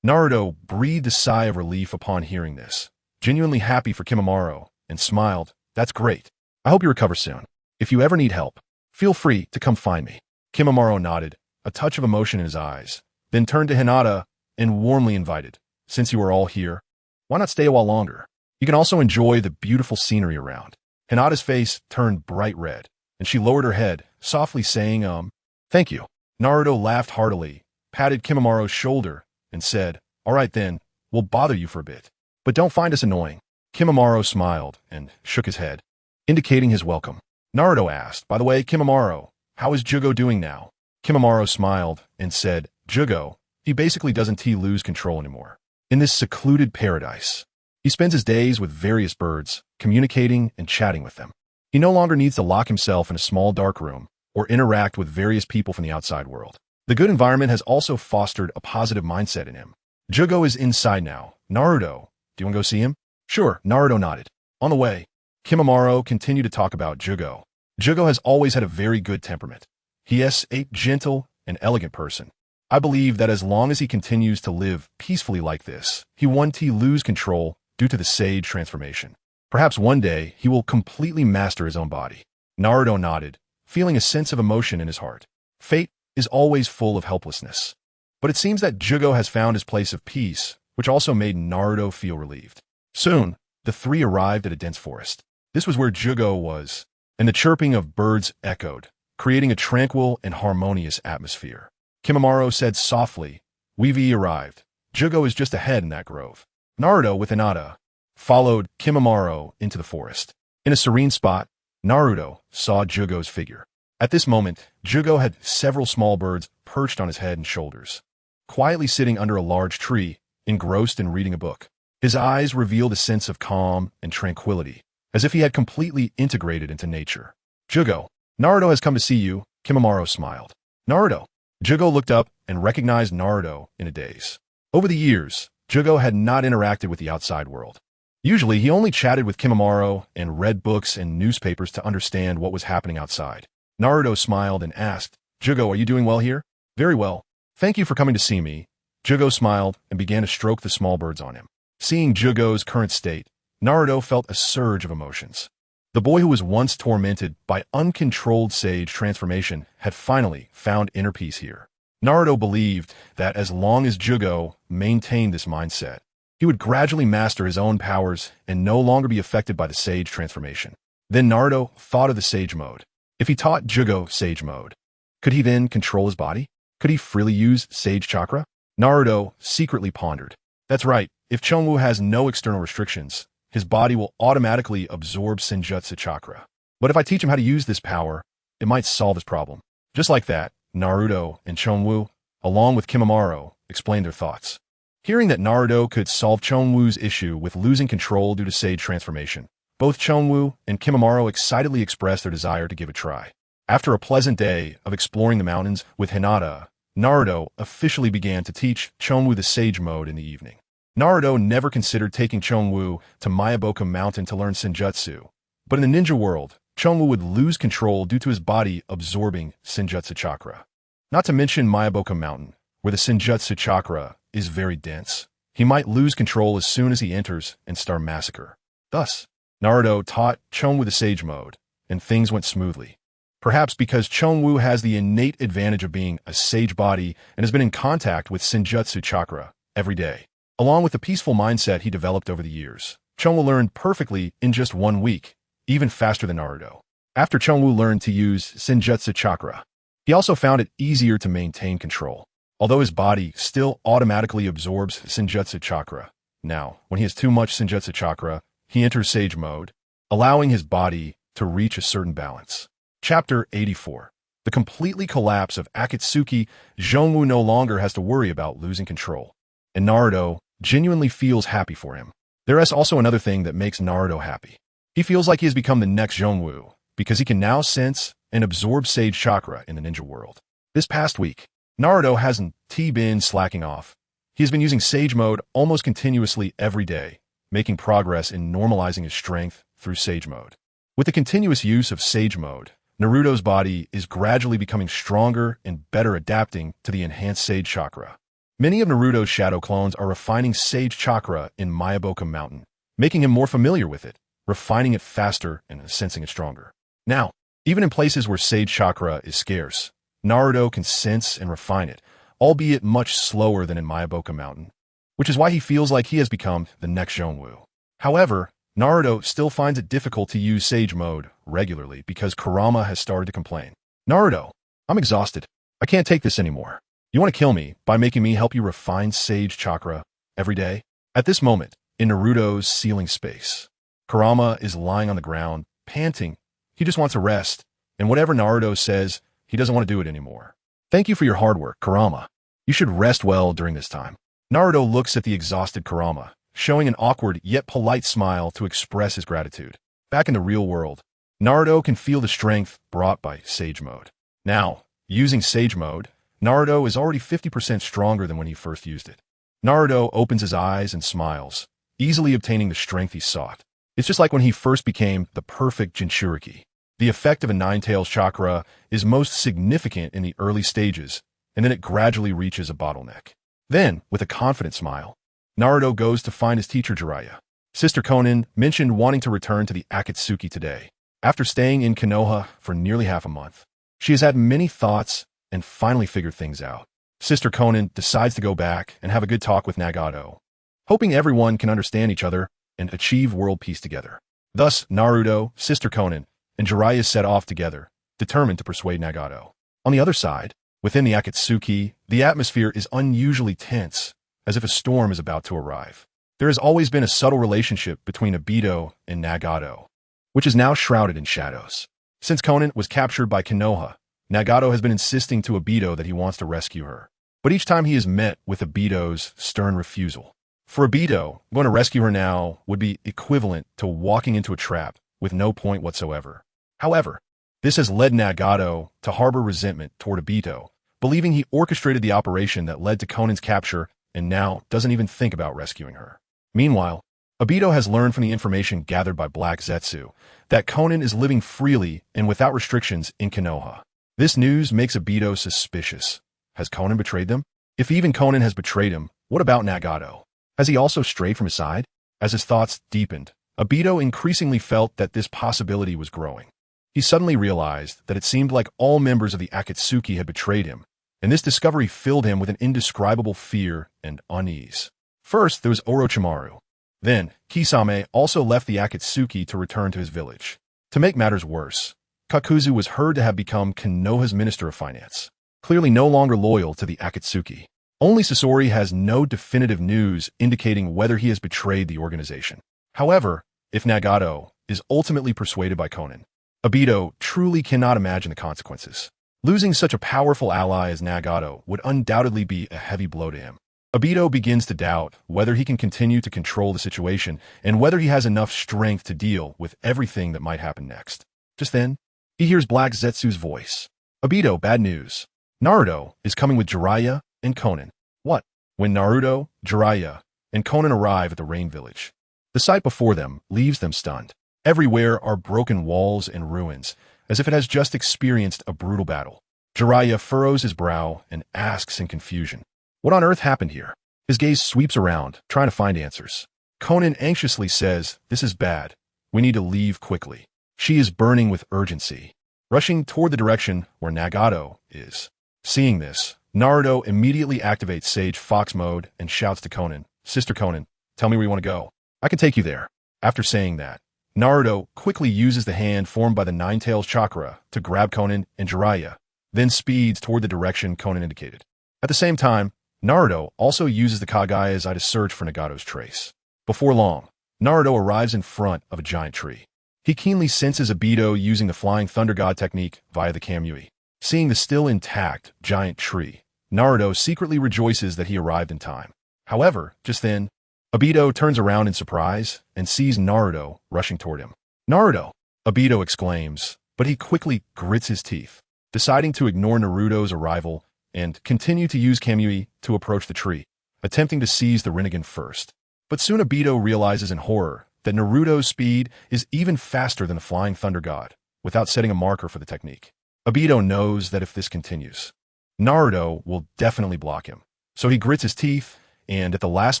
Speaker 1: Naruto breathed a sigh of relief upon hearing this, genuinely happy for Kimimaro, and smiled. That's great. I hope you recover soon. If you ever need help, feel free to come find me. Kimimaro nodded, a touch of emotion in his eyes, then turned to Hinata and warmly invited, since you are all here, why not stay a while longer? You can also enjoy the beautiful scenery around. Hinata's face turned bright red, and she lowered her head, softly saying, thank you. Naruto laughed heartily, patted Kimimaro's shoulder, and said, all right then, we'll bother you for a bit. But don't find us annoying. Kimimaro smiled and shook his head, indicating his welcome. Naruto asked, by the way, Kimimaro, how is Jugo doing now? Kimimaro smiled and said, Jugo, he basically doesn't lose control anymore. In this secluded paradise, he spends his days with various birds, communicating and chatting with them. He no longer needs to lock himself in a small dark room or interact with various people from the outside world. The good environment has also fostered a positive mindset in him. Jugo is inside now. Naruto, do you want to go see him? Sure, Naruto nodded. On the way, Kimimaro continued to talk about Jugo. Jugo has always had a very good temperament. He is a gentle and elegant person. I believe that as long as he continues to live peacefully like this, he won't lose control due to the sage transformation. Perhaps one day he will completely master his own body. Naruto nodded, feeling a sense of emotion in his heart. Fate is always full of helplessness. But it seems that Jugo has found his place of peace, which also made Naruto feel relieved. Soon, the three arrived at a dense forest. This was where Jugo was, and the chirping of birds echoed, creating a tranquil and harmonious atmosphere. Kimimaro said softly, we've arrived. Jugo is just ahead in that grove. Naruto, with Hinata, followed Kimimaro into the forest. In a serene spot, Naruto saw Jugo's figure. At this moment, Jugo had several small birds perched on his head and shoulders, quietly sitting under a large tree, engrossed in reading a book. His eyes revealed a sense of calm and tranquility, as if he had completely integrated into nature. Jugo, Naruto has come to see you, Kimimaro smiled. Naruto. Jugo looked up and recognized Naruto in a daze. Over the years, Jugo had not interacted with the outside world. Usually, he only chatted with Kimimaro and read books and newspapers to understand what was happening outside. Naruto smiled and asked, Jugo, are you doing well here? Very well. Thank you for coming to see me. Jugo smiled and began to stroke the small birds on him. Seeing Jugo's current state, Naruto felt a surge of emotions. The boy who was once tormented by uncontrolled sage transformation had finally found inner peace here. Naruto believed that as long as Jugo maintained this mindset, he would gradually master his own powers and no longer be affected by the sage transformation. Then Naruto thought of the sage mode. If he taught Jugo sage mode, could he then control his body? Could he freely use sage chakra? Naruto secretly pondered. That's right, if Chonwu has no external restrictions, his body will automatically absorb Senjutsu chakra. But if I teach him how to use this power, it might solve his problem. Just like that, Naruto and Chonwu, along with Kimimaro, explained their thoughts. Hearing that Naruto could solve Chonwu's issue with losing control due to sage transformation, both Chonwu and Kimimaro excitedly expressed their desire to give it a try. After a pleasant day of exploring the mountains with Hinata, Naruto officially began to teach Chonwu the sage mode in the evening. Naruto never considered taking Chonwu to Mayaboka Mountain to learn Senjutsu, but in the ninja world, Chonwu would lose control due to his body absorbing Senjutsu chakra. Not to mention Mayaboka Mountain, where the Senjutsu chakra is very dense. He might lose control as soon as he enters and start massacre. Thus, Naruto taught Chonwu the sage mode, and things went smoothly. Perhaps because Chonwu has the innate advantage of being a sage body and has been in contact with Senjutsu chakra every day. Along with the peaceful mindset he developed over the years, Chonwu learned perfectly in just 1 week, even faster than Naruto. After Chonwu learned to use Senjutsu chakra, he also found it easier to maintain control. Although his body still automatically absorbs Senjutsu chakra, now, when he has too much Senjutsu chakra, he enters sage mode, allowing his body to reach a certain balance. Chapter 84. The completely collapse of Akatsuki, Zhongwu no longer has to worry about losing control. And Naruto genuinely feels happy for him. There is also another thing that makes Naruto happy. He feels like he has become the next Zhongwu, because he can now sense and absorb sage chakra in the ninja world. This past week, Naruto hasn't been slacking off. He has been using sage mode almost continuously every day, making progress in normalizing his strength through Sage Mode. With the continuous use of Sage Mode, Naruto's body is gradually becoming stronger and better adapting to the enhanced Sage Chakra. Many of Naruto's shadow clones are refining Sage Chakra in Mayaboka Mountain, making him more familiar with it, refining it faster and sensing it stronger. Now, even in places where Sage Chakra is scarce, Naruto can sense and refine it, albeit much slower than in Mayaboka Mountain, which is why he feels like he has become the next Zhongwu. However, Naruto still finds it difficult to use Sage Mode regularly because Kurama has started to complain. Naruto, I'm exhausted. I can't take this anymore. You want to kill me by making me help you refine Sage Chakra every day? At this moment, in Naruto's ceiling space, Kurama is lying on the ground, panting. He just wants to rest, and whatever Naruto says, he doesn't want to do it anymore. Thank you for your hard work, Kurama. You should rest well during this time. Naruto looks at the exhausted Kurama, showing an awkward yet polite smile to express his gratitude. Back in the real world, Naruto can feel the strength brought by Sage Mode. Now, using Sage Mode, Naruto is already 50% stronger than when he first used it. Naruto opens his eyes and smiles, easily obtaining the strength he sought. It's just like when he first became the perfect Jinchuriki. The effect of a Nine-Tails chakra is most significant in the early stages, and then it gradually reaches a bottleneck. Then, with a confident smile, Naruto goes to find his teacher Jiraiya. Sister Konan mentioned wanting to return to the Akatsuki today. After staying in Konoha for nearly half a month, she has had many thoughts and finally figured things out. Sister Konan decides to go back and have a good talk with Nagato, hoping everyone can understand each other and achieve world peace together. Thus, Naruto, Sister Konan, and Jiraiya set off together, determined to persuade Nagato. On the other side, within the Akatsuki, the atmosphere is unusually tense, as if a storm is about to arrive. There has always been a subtle relationship between Obito and Nagato, which is now shrouded in shadows. Since Konan was captured by Konoha, Nagato has been insisting to Obito that he wants to rescue her. But each time he is met with Obito's stern refusal. For Obito, going to rescue her now would be equivalent to walking into a trap with no point whatsoever. However, this has led Nagato to harbor resentment toward Obito, believing he orchestrated the operation that led to Konan's capture and now doesn't even think about rescuing her. Meanwhile, Obito has learned from the information gathered by Black Zetsu that Konan is living freely and without restrictions in Konoha. This news makes Obito suspicious. Has Konan betrayed them? If even Konan has betrayed him, what about Nagato? Has he also strayed from his side? As his thoughts deepened, Obito increasingly felt that this possibility was growing. He suddenly realized that it seemed like all members of the Akatsuki had betrayed him, and this discovery filled him with an indescribable fear and unease. First, there was Orochimaru. Then, Kisame also left the Akatsuki to return to his village. To make matters worse, Kakuzu was heard to have become Konoha's Minister of Finance, clearly no longer loyal to the Akatsuki. Only Sasori has no definitive news indicating whether he has betrayed the organization. However, if Nagato is ultimately persuaded by Konan, Obito truly cannot imagine the consequences. Losing such a powerful ally as Nagato would undoubtedly be a heavy blow to him. Obito begins to doubt whether he can continue to control the situation and whether he has enough strength to deal with everything that might happen next. Just then, he hears Black Zetsu's voice. Obito, bad news. Naruto is coming with Jiraiya and Konan. What? When Naruto, Jiraiya, and Konan arrive at the Rain Village, the sight before them leaves them stunned. Everywhere are broken walls and ruins, as if it has just experienced a brutal battle. Jiraiya furrows his brow and asks in confusion, what on earth happened here? His gaze sweeps around, trying to find answers. Konan anxiously says, this is bad. We need to leave quickly. She is burning with urgency, rushing toward the direction where Nagato is. Seeing this, Naruto immediately activates Sage Fox mode and shouts to Konan, Sister Konan, tell me where you want to go. I can take you there. After saying that, Naruto quickly uses the hand formed by the Nine-Tails chakra to grab Konan and Jiraiya, then speeds toward the direction Konan indicated. At the same time, Naruto also uses the Kagayazai to search for Nagato's trace. Before long, Naruto arrives in front of a giant tree. He keenly senses Obito using the Flying Thunder God technique via the Kamui. Seeing the still intact giant tree, Naruto secretly rejoices that he arrived in time. However, just then, Obito turns around in surprise and sees Naruto rushing toward him. Naruto! Obito exclaims, but he quickly grits his teeth, deciding to ignore Naruto's arrival and continue to use Kamui to approach the tree, attempting to seize the Rinnegan first. But soon Obito realizes in horror that Naruto's speed is even faster than the Flying Thunder God, without setting a marker for the technique. Obito knows that if this continues, Naruto will definitely block him. So he grits his teeth and, at the last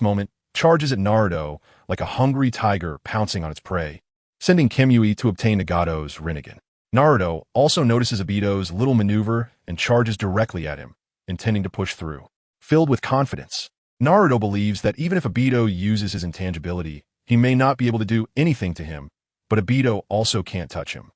Speaker 1: moment, charges at Naruto like a hungry tiger pouncing on its prey, sending Kyuubi to obtain Nagato's Rinnegan. Naruto also notices Obito's little maneuver and charges directly at him, intending to push through. Filled with confidence, Naruto believes that even if Obito uses his intangibility, he may not be able to do anything to him, but Obito also can't touch him.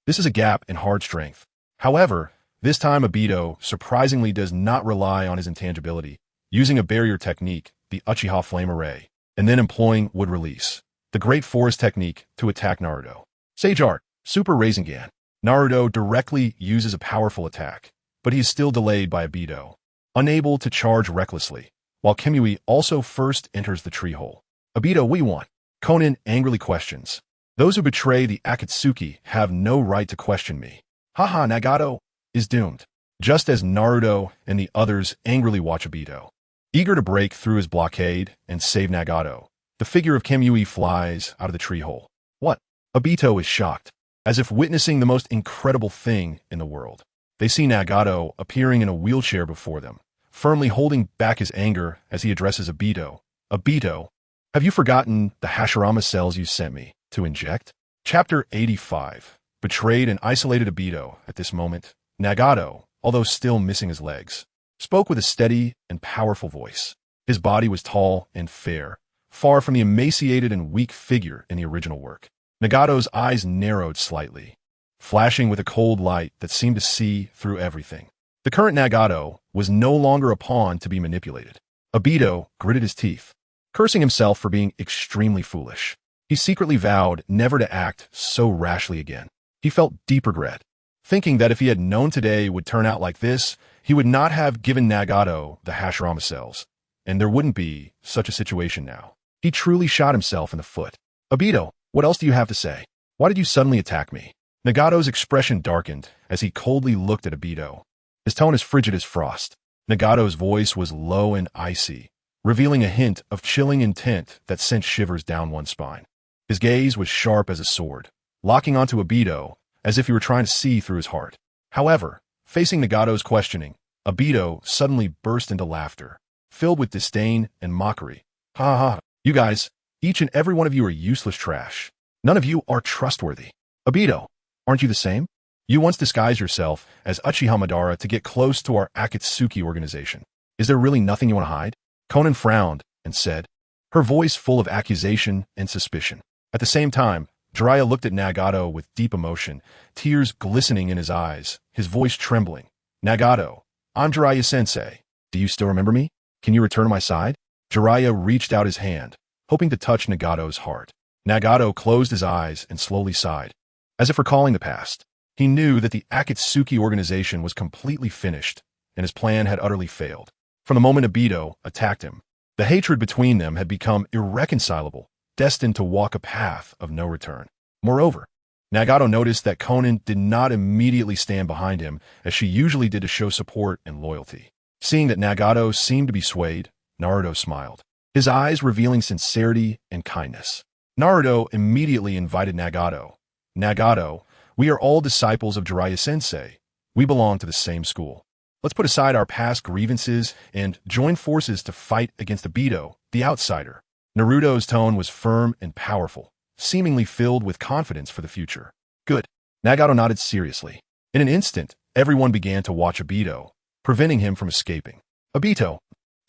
Speaker 1: This is a gap in hard strength. However, this time Obito surprisingly does not rely on his intangibility, using a barrier technique, the Uchiha Flame Array, and then employing Wood Release, the Great Forest technique, to attack Naruto. Sage Art, Super Rasengan. Naruto directly uses a powerful attack, but he is still delayed by Obito, unable to charge recklessly, while Kyuubi also first enters the tree hole. Obito, we won. Konan angrily questions. Those who betray the Akatsuki have no right to question me. Haha, Nagato is doomed. Just as Naruto and the others angrily watch Obito, eager to break through his blockade and save Nagato, the figure of Kyuubi flies out of the tree hole. What? Obito is shocked, as if witnessing the most incredible thing in the world. They see Nagato appearing in a wheelchair before them, firmly holding back his anger as he addresses Obito. Obito, have you forgotten the Hashirama cells you sent me to inject? Chapter 85. Betrayed and isolated Obito. At this moment, Nagato, although still missing his legs, spoke with a steady and powerful voice. His body was tall and fair, far from the emaciated and weak figure in the original work. Nagato's eyes narrowed slightly, flashing with a cold light that seemed to see through everything. The current Nagato was no longer a pawn to be manipulated. Obito gritted his teeth, cursing himself for being extremely foolish. He secretly vowed never to act so rashly again. He felt deep regret, thinking that if he had known today would turn out like this, he would not have given Nagato the Hashirama cells, and there wouldn't be such a situation now. He truly shot himself in the foot. Obito, what else do you have to say? Why did you suddenly attack me? Nagato's expression darkened as he coldly looked at Obito, his tone as frigid as frost. Nagato's voice was low and icy, revealing a hint of chilling intent that sent shivers down one's spine. His gaze was sharp as a sword, locking onto Obito as if he were trying to see through his heart. However, facing Nagato's questioning, Obito suddenly burst into laughter, filled with disdain and mockery. Ha ha, you guys, each and every one of you are useless trash. None of you are trustworthy. Obito, aren't you the same? You once disguised yourself as Uchiha Madara to get close to our Akatsuki organization. Is there really nothing you want to hide? Konan frowned and said, her voice full of accusation and suspicion. At the same time, Jiraiya looked at Nagato with deep emotion, tears glistening in his eyes, his voice trembling. Nagato, I'm Jiraiya-sensei. Do you still remember me? Can you return to my side? Jiraiya reached out his hand, hoping to touch Nagato's heart. Nagato closed his eyes and slowly sighed, as if recalling the past. He knew that the Akatsuki organization was completely finished, and his plan had utterly failed. From the moment Obito attacked him, the hatred between them had become irreconcilable, destined to walk a path of no return. Moreover, Nagato noticed that Konan did not immediately stand behind him as she usually did to show support and loyalty. Seeing that Nagato seemed to be swayed, Naruto smiled, his eyes revealing sincerity and kindness. Naruto immediately invited Nagato. Nagato, we are all disciples of Jiraiya-sensei. We belong to the same school. Let's put aside our past grievances and join forces to fight against Obito, the outsider. Naruto's tone was firm and powerful, seemingly filled with confidence for the future. Good. Nagato nodded seriously. In an instant, everyone began to watch Obito, preventing him from escaping. Obito.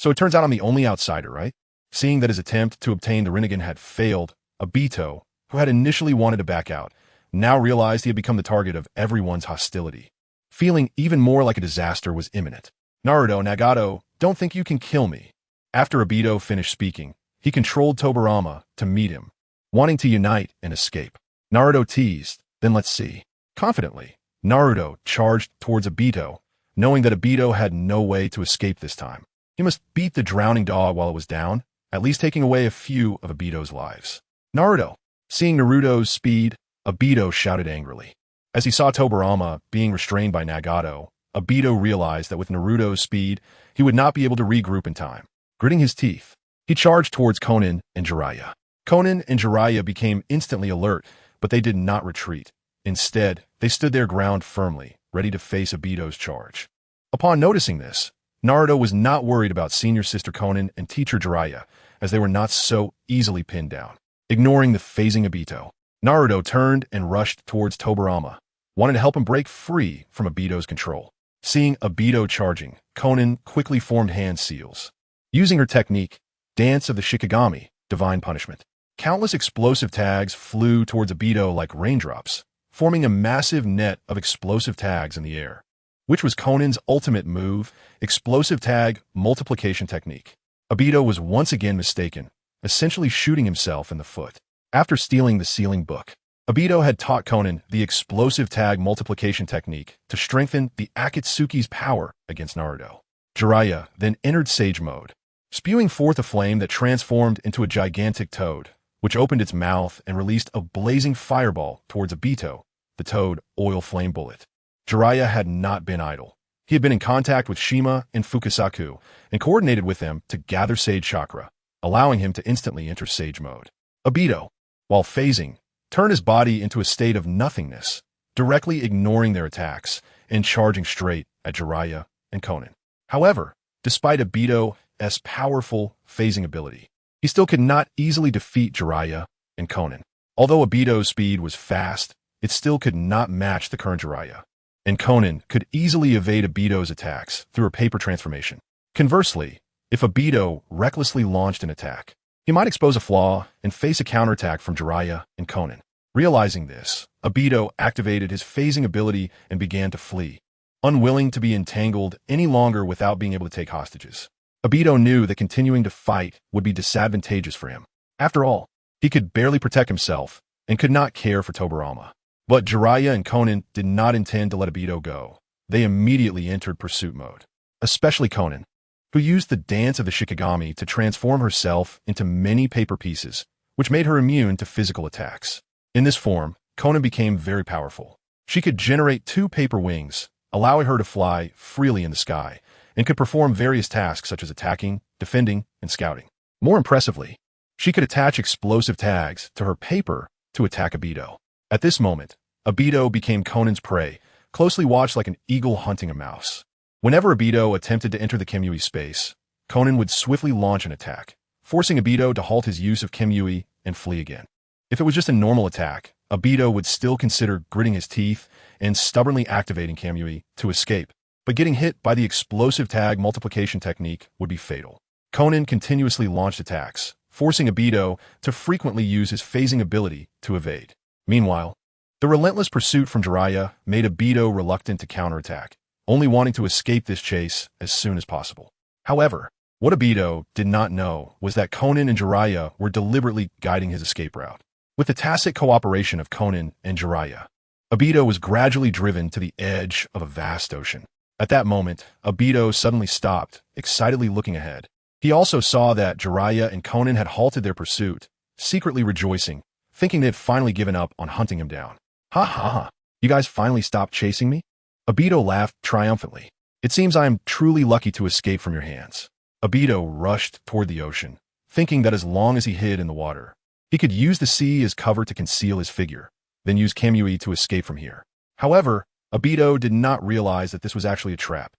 Speaker 1: So it turns out I'm the only outsider, right? Seeing that his attempt to obtain the Rinnegan had failed, Obito, who had initially wanted to back out, now realized he had become the target of everyone's hostility. Feeling even more like a disaster was imminent. Naruto, Nagato, don't think you can kill me. After Obito finished speaking, he controlled Tobirama to meet him, wanting to unite and escape. Naruto teased, then let's see. Confidently, Naruto charged towards Obito, knowing that Obito had no way to escape this time. He must beat the drowning dog while it was down, at least taking away a few of Obito's lives. Naruto. Seeing Naruto's speed, Obito shouted angrily. As he saw Tobirama being restrained by Nagato, Obito realized that with Naruto's speed, he would not be able to regroup in time. Gritting his teeth, He charged towards Konan and Jiraiya. Konan and Jiraiya became instantly alert, but they did not retreat. Instead, they stood their ground firmly, ready to face Obito's charge. Upon noticing this, Naruto was not worried about senior sister Konan and teacher Jiraiya, as they were not so easily pinned down. Ignoring the phasing Obito, Naruto turned and rushed towards Tobirama, wanting to help him break free from Obito's control. Seeing Obito charging, Konan quickly formed hand seals. Using her technique, Dance of the Shikigami, Divine Punishment, countless explosive tags flew towards Obito like raindrops, forming a massive net of explosive tags in the air, which was Konan's ultimate move, Explosive Tag Multiplication Technique. Obito was once again mistaken, essentially shooting himself in the foot. After stealing the sealing book, Obito had taught Konan the Explosive Tag Multiplication Technique to strengthen the Akatsuki's power against Naruto. Jiraiya then entered Sage Mode, spewing forth a flame that transformed into a gigantic toad, which opened its mouth and released a blazing fireball towards Obito, the toad oil flame bullet. Jiraiya had not been idle. He had been in contact with Shima and Fukasaku and coordinated with them to gather Sage Chakra, allowing him to instantly enter Sage Mode. Obito, while phasing, turned his body into a state of nothingness, directly ignoring their attacks and charging straight at Jiraiya and Konan. However, despite Obito's powerful phasing ability, he still could not easily defeat Jiraiya and Konan. Although Obito's speed was fast, it still could not match the current Jiraiya, and Konan could easily evade Obito's attacks through a paper transformation. Conversely, if Obito recklessly launched an attack, he might expose a flaw and face a counterattack from Jiraiya and Konan. Realizing this, Obito activated his phasing ability and began to flee, unwilling to be entangled any longer without being able to take hostages. Obito knew that continuing to fight would be disadvantageous for him. After all, he could barely protect himself and could not care for Tobirama. But Jiraiya and Konan did not intend to let Obito go. They immediately entered pursuit mode, especially Konan, who used the Dance of the Shikigami to transform herself into many paper pieces, which made her immune to physical attacks. In this form, Konan became very powerful. She could generate 2 paper wings, allowing her to fly freely in the sky, and could perform various tasks such as attacking, defending, and scouting. More impressively, she could attach explosive tags to her paper to attack Obito. At this moment, Obito became Konan's prey, closely watched like an eagle hunting a mouse. Whenever Obito attempted to enter the Kyuubi space, Konan would swiftly launch an attack, forcing Obito to halt his use of Kyuubi and flee again. If it was just a normal attack, Obito would still consider gritting his teeth and stubbornly activating Kyuubi to escape, but getting hit by the explosive tag multiplication technique would be fatal. Konan continuously launched attacks, forcing Obito to frequently use his phasing ability to evade. Meanwhile, the relentless pursuit from Jiraiya made Obito reluctant to counterattack, only wanting to escape this chase as soon as possible. However, what Obito did not know was that Konan and Jiraiya were deliberately guiding his escape route. With the tacit cooperation of Konan and Jiraiya, Obito was gradually driven to the edge of a vast ocean. At that moment, Obito suddenly stopped, excitedly looking ahead. He also saw that Jiraiya and Konan had halted their pursuit, secretly rejoicing, thinking they had finally given up on hunting him down. Ha ha ha, you guys finally stopped chasing me? Obito laughed triumphantly. It seems I am truly lucky to escape from your hands. Obito rushed toward the ocean, thinking that as long as he hid in the water, he could use the sea as cover to conceal his figure, then use Kyuubi to escape from here. However, Obito did not realize that this was actually a trap.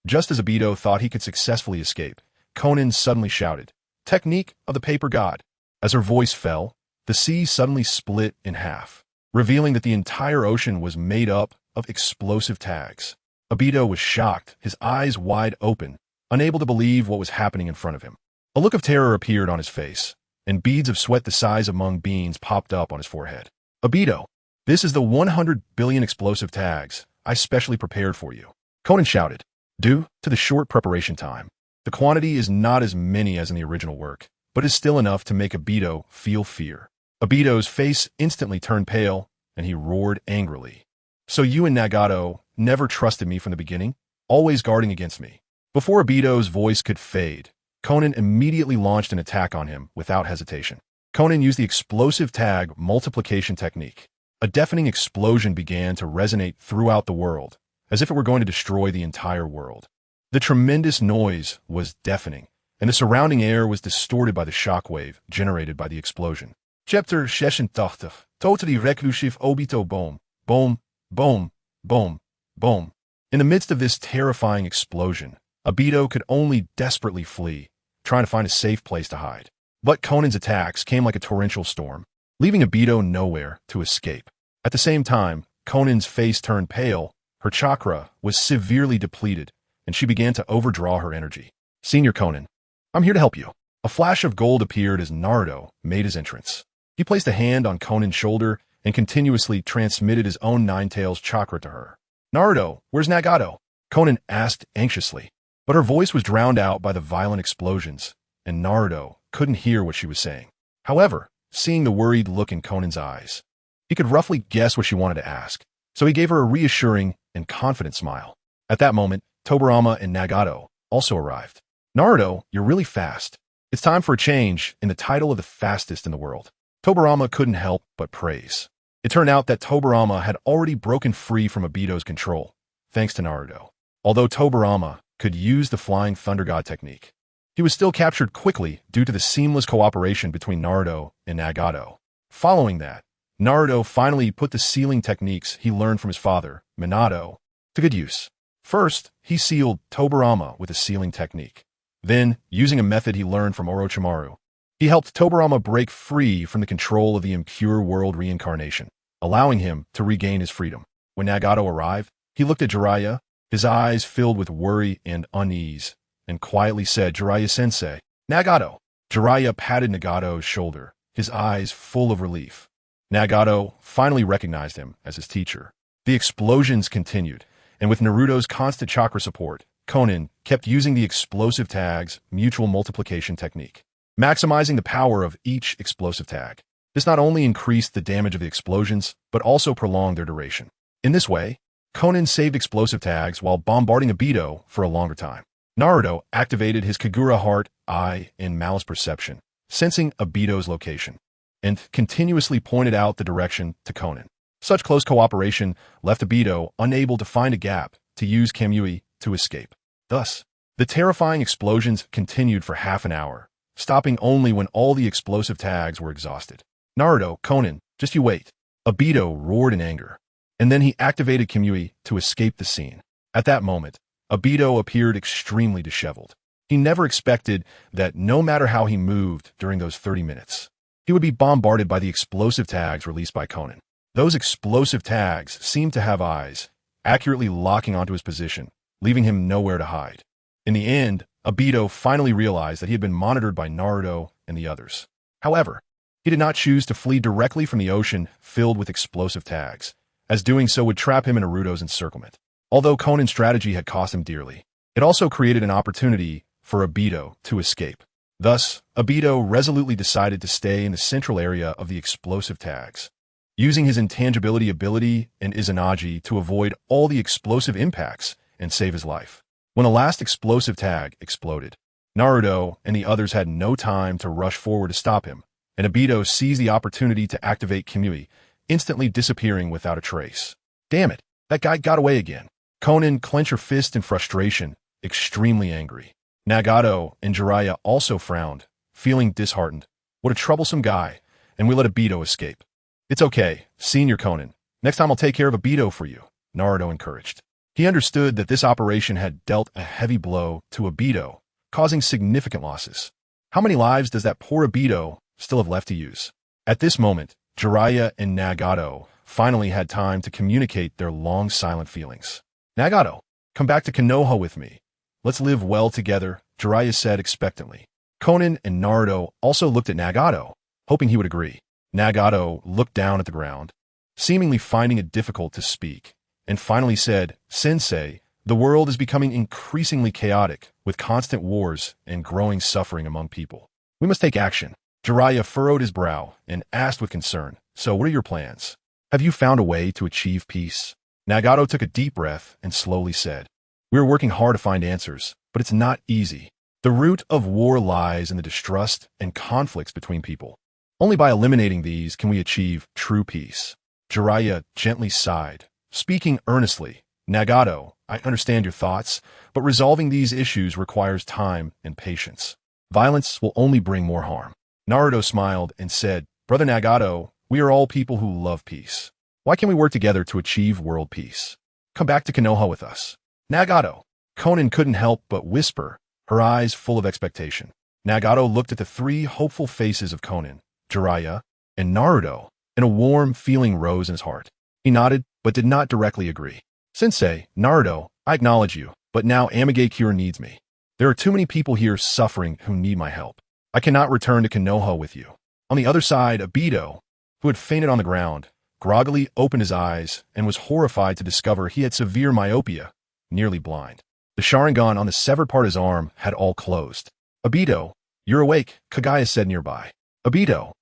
Speaker 1: Just as Obito thought he could successfully escape, Konan suddenly shouted, "Technique of the Paper God." As her voice fell, the sea suddenly split in half, revealing that the entire ocean was made up of explosive tags. Obito was shocked, his eyes wide open, unable to believe what was happening in front of him. A look of terror appeared on his face, and beads of sweat the size of mung beans popped up on his forehead. Obito, this is the 100 billion explosive tags I specially prepared for you. Konan shouted. Due to the short preparation time, the quantity is not as many as in the original work, but is still enough to make Obito feel fear. Obito's face instantly turned pale, and he roared angrily. So you and Nagato never trusted me from the beginning, always guarding against me. Before Obito's voice could fade, Konan immediately launched an attack on him without hesitation. Konan used the explosive tag multiplication technique. A deafening explosion began to resonate throughout the world, as if it were going to destroy the entire world. The tremendous noise was deafening, and the surrounding air was distorted by the shockwave generated by the explosion. Chapter 86. Totally reclusive obito boom. Boom, boom, boom, boom. In the midst of this terrifying explosion, Obito could only desperately flee, trying to find a safe place to hide. But Conan's attacks came like a torrential storm, leaving Obito nowhere to escape. At the same time, Conan's face turned pale, her chakra was severely depleted, and she began to overdraw her energy. Senior Conan, I'm here to help you. A flash of gold appeared as Naruto made his entrance. He placed a hand on Conan's shoulder and continuously transmitted his own Nine-Tails chakra to her. Naruto, where's Nagato? Conan asked anxiously, but her voice was drowned out by the violent explosions, and Naruto couldn't hear what she was saying. However, seeing the worried look in Conan's eyes, he could roughly guess what she wanted to ask, so he gave her a reassuring and confident smile. At that moment, Tobirama and Nagato also arrived. Naruto, you're really fast. It's time for a change in the title of the fastest in the world. Tobirama couldn't help but praise. It turned out that Tobirama had already broken free from Obito's control, thanks to Naruto. Although Tobirama could use the Flying Thunder God technique, he was still captured quickly due to the seamless cooperation between Naruto and Nagato. Following that, Naruto finally put the sealing techniques he learned from his father, Minato, to good use. First, he sealed Tobirama with a sealing technique. Then, using a method he learned from Orochimaru, he helped Tobirama break free from the control of the impure world reincarnation, allowing him to regain his freedom. When Nagato arrived, he looked at Jiraiya, his eyes filled with worry and unease, and quietly said, Jiraiya-sensei, Nagato. Jiraiya patted Nagato's shoulder, his eyes full of relief. Nagato finally recognized him as his teacher. The explosions continued, and with Naruto's constant chakra support, Conan kept using the explosive tag's mutual multiplication technique, maximizing the power of each explosive tag. This not only increased the damage of the explosions, but also prolonged their duration. In this way, Conan saved explosive tags while bombarding Obito for a longer time. Naruto activated his Kagura heart, eye, and malice perception, sensing Obito's location, and continuously pointed out the direction to Conan. Such close cooperation left Obito unable to find a gap to use Kyuubi to escape. Thus, the terrifying explosions continued for half an hour, stopping only when all the explosive tags were exhausted. Naruto, Conan, just you wait. Obito roared in anger, and then he activated Kyuubi to escape the scene. At that moment, Obito appeared extremely disheveled. He never expected that no matter how he moved during those 30 minutes, he would be bombarded by the explosive tags released by Conan. Those explosive tags seemed to have eyes, accurately locking onto his position, leaving him nowhere to hide. In the end, Obito finally realized that he had been monitored by Naruto and the others. However, he did not choose to flee directly from the ocean filled with explosive tags, as doing so would trap him in Naruto's encirclement. Although Conan's strategy had cost him dearly, it also created an opportunity for Obito to escape. Thus, Obito resolutely decided to stay in the central area of the explosive tags, using his intangibility ability and Izanagi to avoid all the explosive impacts and save his life. When the last explosive tag exploded, Naruto and the others had no time to rush forward to stop him, and Obito seized the opportunity to activate Kyuubi, instantly disappearing without a trace. Damn it, that guy got away again. Conan clenched her fist in frustration, extremely angry. Nagato and Jiraiya also frowned, feeling disheartened. What a troublesome guy, and we let Obito escape. It's okay, Senior Conan. Next time I'll take care of Obito for you, Naruto encouraged. He understood that this operation had dealt a heavy blow to Obito, causing significant losses. How many lives does that poor Obito still have left to use? At this moment, Jiraiya and Nagato finally had time to communicate their long silent feelings. Nagato, come back to Konoha with me. Let's live well together, Jiraiya said expectantly. Conan and Naruto also looked at Nagato, hoping he would agree. Nagato looked down at the ground, seemingly finding it difficult to speak, and finally said, Sensei, the world is becoming increasingly chaotic with constant wars and growing suffering among people. We must take action. Jiraiya furrowed his brow and asked with concern, so what are your plans? Have you found a way to achieve peace? Nagato took a deep breath and slowly said, We are working hard to find answers, but it's not easy. The root of war lies in the distrust and conflicts between people. Only by eliminating these can we achieve true peace. Jiraiya gently sighed, speaking earnestly. Nagato, I understand your thoughts, but resolving these issues requires time and patience. Violence will only bring more harm. Naruto smiled and said, Brother Nagato, we are all people who love peace. Why can't we work together to achieve world peace? Come back to Konoha with us. Nagato. Konan couldn't help but whisper, her eyes full of expectation. Nagato looked at the three hopeful faces of Konan, Jiraiya, and Naruto, and a warm feeling rose in his heart. He nodded, but did not directly agree. Sensei, Naruto, I acknowledge you, but now Amage Cure needs me. There are too many people here suffering who need my help. I cannot return to Konoha with you. On the other side, Obito, who had fainted on the ground, groggily opened his eyes and was horrified to discover he had severe myopia, nearly blind. The Sharingan on the severed part of his arm had all closed. Obito, you're awake, Kagaya said nearby. Obito,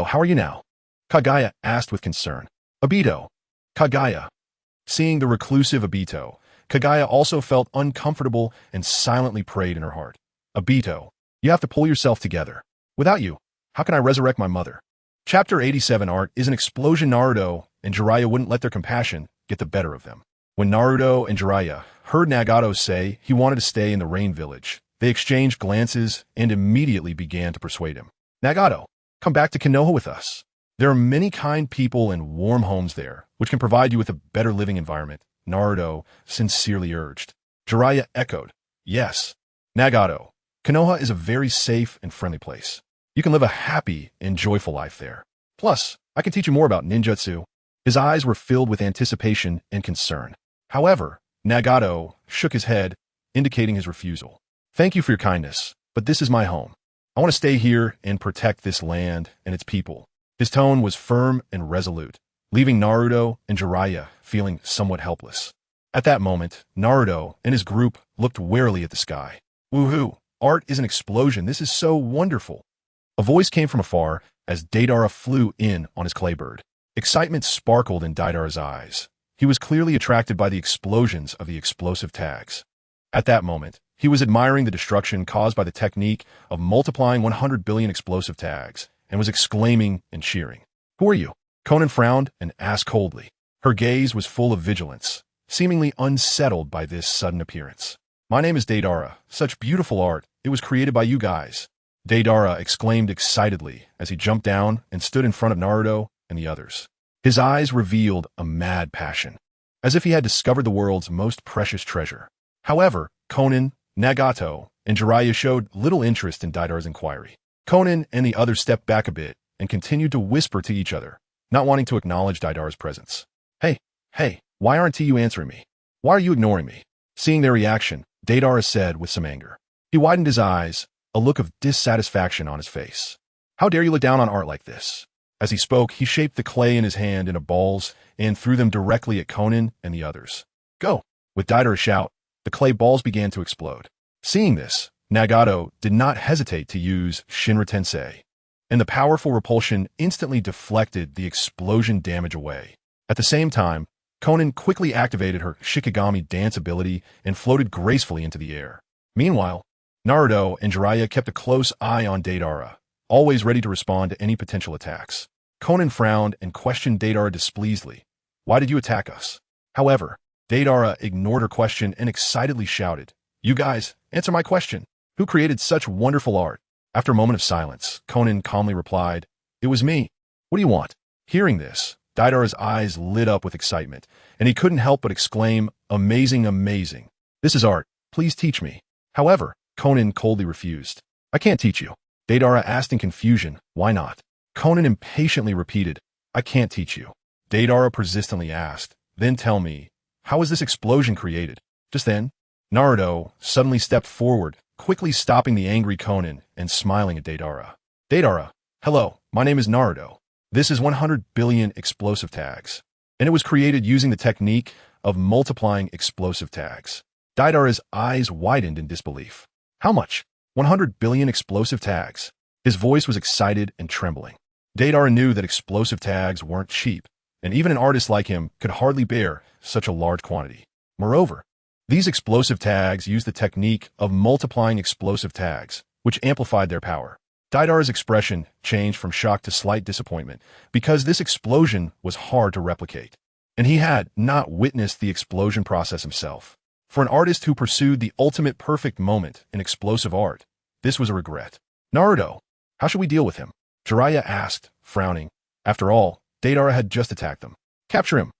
Speaker 1: how are you now? Kagaya asked with concern. Obito, Kagaya. Seeing the reclusive Obito, Kagaya also felt uncomfortable and silently prayed in her heart. Obito, you have to pull yourself together. Without you, how can I resurrect my mother? Chapter 87 art is an explosion. Naruto and Jiraiya wouldn't let their compassion get the better of them. When Naruto and Jiraiya heard Nagato say he wanted to stay in the Rain Village, they exchanged glances and immediately began to persuade him. Nagato, come back to Konoha with us. There are many kind people and warm homes there, which can provide you with a better living environment, Naruto sincerely urged. Jiraiya echoed, yes. Nagato, Konoha is a very safe and friendly place. You can live a happy and joyful life there. Plus, I can teach you more about ninjutsu. His eyes were filled with anticipation and concern. However, Nagato shook his head, indicating his refusal. Thank you for your kindness, but this is my home. I want to stay here and protect this land and its people. His tone was firm and resolute, leaving Naruto and Jiraiya feeling somewhat helpless. At that moment, Naruto and his group looked warily at the sky. Woohoo! Art is an explosion. This is so wonderful. A voice came from afar as Deidara flew in on his claybird. Excitement sparkled in Deidara's eyes. He was clearly attracted by the explosions of the explosive tags. At that moment, he was admiring the destruction caused by the technique of multiplying 100 billion explosive tags and was exclaiming and cheering. Who are you? Konan frowned and asked coldly. Her gaze was full of vigilance, seemingly unsettled by this sudden appearance. My name is Deidara. Such beautiful art. It was created by you guys. Deidara exclaimed excitedly as he jumped down and stood in front of Naruto and the others. His eyes revealed a mad passion, as if he had discovered the world's most precious treasure. However, Konan, Nagato, and Jiraiya showed little interest in Deidara's inquiry. Konan and the others stepped back a bit and continued to whisper to each other, not wanting to acknowledge Deidara's presence. Hey, why aren't you answering me? Why are you ignoring me? Seeing their reaction, Deidara said with some anger. He widened his eyes, a look of dissatisfaction on his face. How dare you look down on art like this? As he spoke, he shaped the clay in his hand into balls and threw them directly at Konan and the others. Go! With Deidara's shout, the clay balls began to explode. Seeing this, Nagato did not hesitate to use Shinra Tensei, and the powerful repulsion instantly deflected the explosion damage away. At the same time, Konan quickly activated her Shikigami dance ability and floated gracefully into the air. Meanwhile, Naruto and Jiraiya kept a close eye on Deidara, always ready to respond to any potential attacks. Konan frowned and questioned Deidara displeasedly. Why did you attack us? However, Deidara ignored her question and excitedly shouted, You guys, answer my question. Who created such wonderful art? After a moment of silence, Konan calmly replied, It was me. What do you want? Hearing this, Deidara's eyes lit up with excitement, and he couldn't help but exclaim, Amazing, amazing. This is art. Please teach me. However, Konan coldly refused. I can't teach you. Deidara asked in confusion, Why not? Konan impatiently repeated, I can't teach you. Deidara persistently asked, Then tell me, how was this explosion created? Just then, Naruto suddenly stepped forward, quickly stopping the angry Konan and smiling at Deidara. Deidara, hello, my name is Naruto. This is 100 billion explosive tags, and it was created using the technique of multiplying explosive tags. Deidara's eyes widened in disbelief. How much? 100 billion explosive tags. His voice was excited and trembling. Deidara knew that explosive tags weren't cheap, and even an artist like him could hardly bear such a large quantity. Moreover, these explosive tags used the technique of multiplying explosive tags, which amplified their power. Deidara's expression changed from shock to slight disappointment because this explosion was hard to replicate, and he had not witnessed the explosion process himself. For an artist who pursued the ultimate perfect moment in explosive art, This was a regret. Naruto, how should we deal with him? Jiraiya asked, frowning. After all, Deidara had just attacked them. Capture him,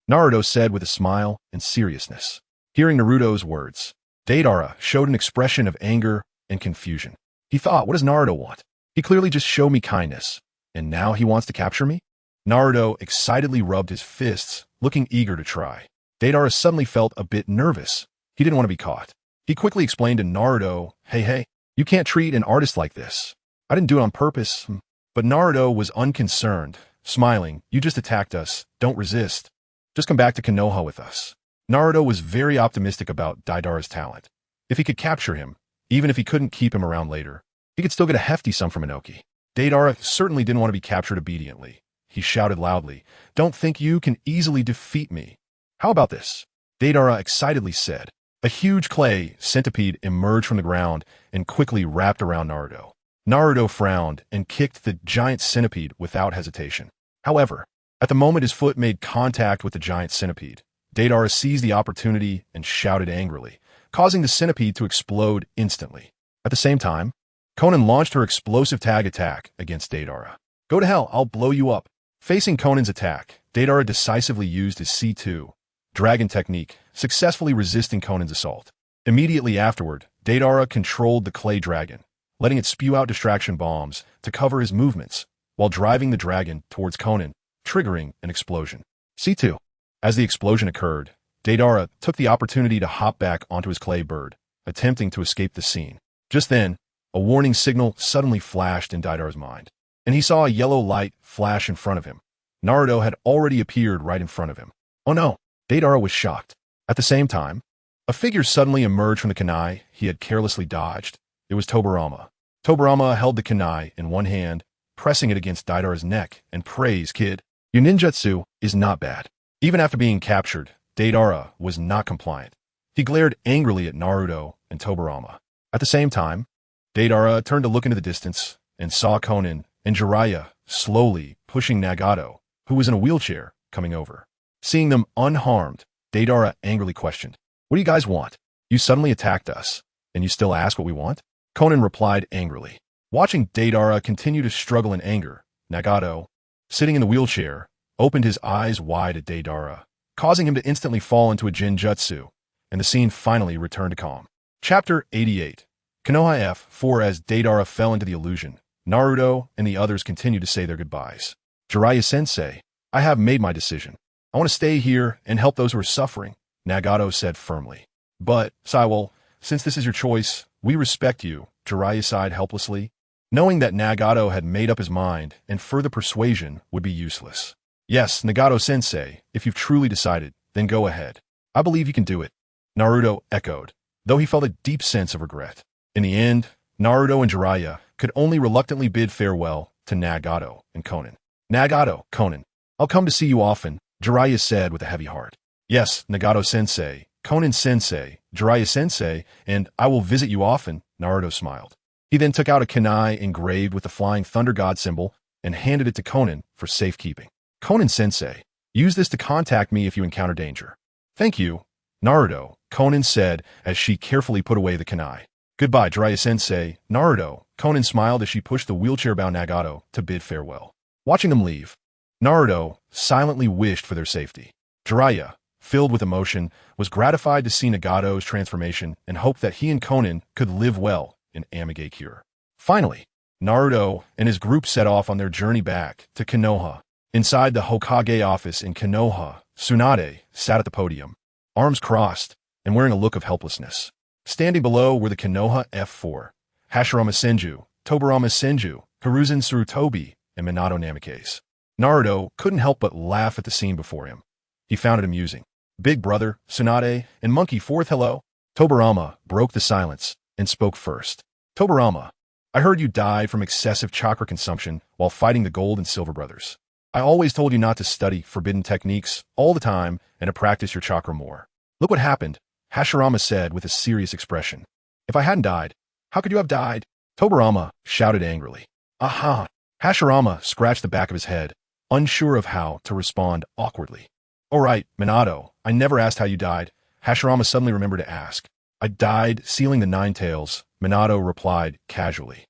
Speaker 1: Naruto said with a smile and seriousness. Hearing Naruto's words, Deidara showed an expression of anger and confusion. He thought, what does Naruto want? He clearly just showed me kindness, and now he wants to capture me? Naruto excitedly rubbed his fists, looking eager to try. Deidara suddenly felt a bit nervous. He didn't want to be caught. He quickly explained to Naruto, hey, you can't treat an artist like this. I didn't do it on purpose. But Naruto was unconcerned, smiling. You just attacked us. Don't resist. Just come back to Konoha with us. Naruto was very optimistic about Deidara's talent. If he could capture him, even if he couldn't keep him around later, he could still get a hefty sum from Inoki. Deidara certainly didn't want to be captured obediently. He shouted loudly, don't think you can easily defeat me. How about this? Deidara excitedly said. A huge clay centipede emerged from the ground and quickly wrapped around Naruto. Naruto frowned and kicked the giant centipede without hesitation. However, at the moment his foot made contact with the giant centipede, Deidara seized the opportunity and shouted angrily, causing the centipede to explode instantly. At the same time, Konan launched her explosive tag attack against Deidara. Go to hell, I'll blow you up. Facing Konan's attack, Deidara decisively used his C2 dragon technique, successfully resisting Konan's assault. Immediately afterward, Deidara controlled the clay dragon, letting it spew out distraction bombs to cover his movements, while driving the dragon towards Konan, triggering an explosion. C2. As the explosion occurred, Deidara took the opportunity to hop back onto his clay bird, attempting to escape the scene. Just then, a warning signal suddenly flashed in Deidara's mind, and he saw a yellow light flash in front of him. Naruto had already appeared right in front of him. Oh no! Deidara was shocked. At the same time, a figure suddenly emerged from the kunai he had carelessly dodged. It was Tobirama. Tobirama held the kunai in one hand, pressing it against Deidara's neck, and praised, kid, your ninjutsu is not bad. Even after being captured, Deidara was not compliant. He glared angrily at Naruto and Tobirama. At the same time, Deidara turned to look into the distance and saw Konan and Jiraiya slowly pushing Nagato, who was in a wheelchair, coming over. Seeing them unharmed, Deidara angrily questioned, what do you guys want? You suddenly attacked us, and you still ask what we want? Konan replied angrily. Watching Deidara continue to struggle in anger, Nagato, sitting in the wheelchair, opened his eyes wide at Deidara, causing him to instantly fall into a Jinjutsu, and the scene finally returned to calm. Chapter 88. Konoha F4. As Deidara fell into the illusion, Naruto and the others continued to say their goodbyes. Jiraiya-sensei, I have made my decision. I want to stay here and help those who are suffering, Nagato said firmly. But, Saiwell, since this is your choice, we respect you, Jiraiya sighed helplessly, knowing that Nagato had made up his mind and further persuasion would be useless. Yes, Nagato-sensei, if you've truly decided, then go ahead. I believe you can do it, Naruto echoed, though he felt a deep sense of regret. In the end, Naruto and Jiraiya could only reluctantly bid farewell to Nagato and Konan. Nagato, Konan, I'll come to see you often, Jiraiya said with a heavy heart. Yes, Nagato-sensei, Konan-sensei, Jiraiya-sensei, and I will visit you often, Naruto smiled. He then took out a kunai engraved with the flying thunder god symbol and handed it to Konan for safekeeping. Konan-sensei, use this to contact me if you encounter danger. Thank you, Naruto, Konan said as she carefully put away the kunai. Goodbye, Jiraiya-sensei, Naruto, Konan smiled as she pushed the wheelchair-bound Nagato to bid farewell. Watching them leave, Naruto silently wished for their safety. Jiraiya, filled with emotion, was gratified to see Nagato's transformation and hoped that he and Konan could live well in Amage Cure. Finally, Naruto and his group set off on their journey back to Konoha. Inside the Hokage office in Konoha, Tsunade sat at the podium, arms crossed and wearing a look of helplessness. Standing below were the Konoha F4, Hashirama Senju, Tobirama Senju, Hiruzen Sarutobi, and Minato Namikaze. Naruto couldn't help but laugh at the scene before him. He found it amusing. Big brother, Tsunade, and Monkey Fourth hello. Tobirama broke the silence and spoke first. Tobirama, I heard you died from excessive chakra consumption while fighting the Gold and Silver Brothers. I always told you not to study forbidden techniques all the time and to practice your chakra more. Look what happened, Hashirama said with a serious expression. If I hadn't died, how could you have died? Tobirama shouted angrily. Aha! Hashirama scratched the back of his head, unsure of how to respond awkwardly. All right, Minato, I never asked how you died. Hashirama suddenly remembered to ask. I died sealing the Nine Tails, Minato replied casually.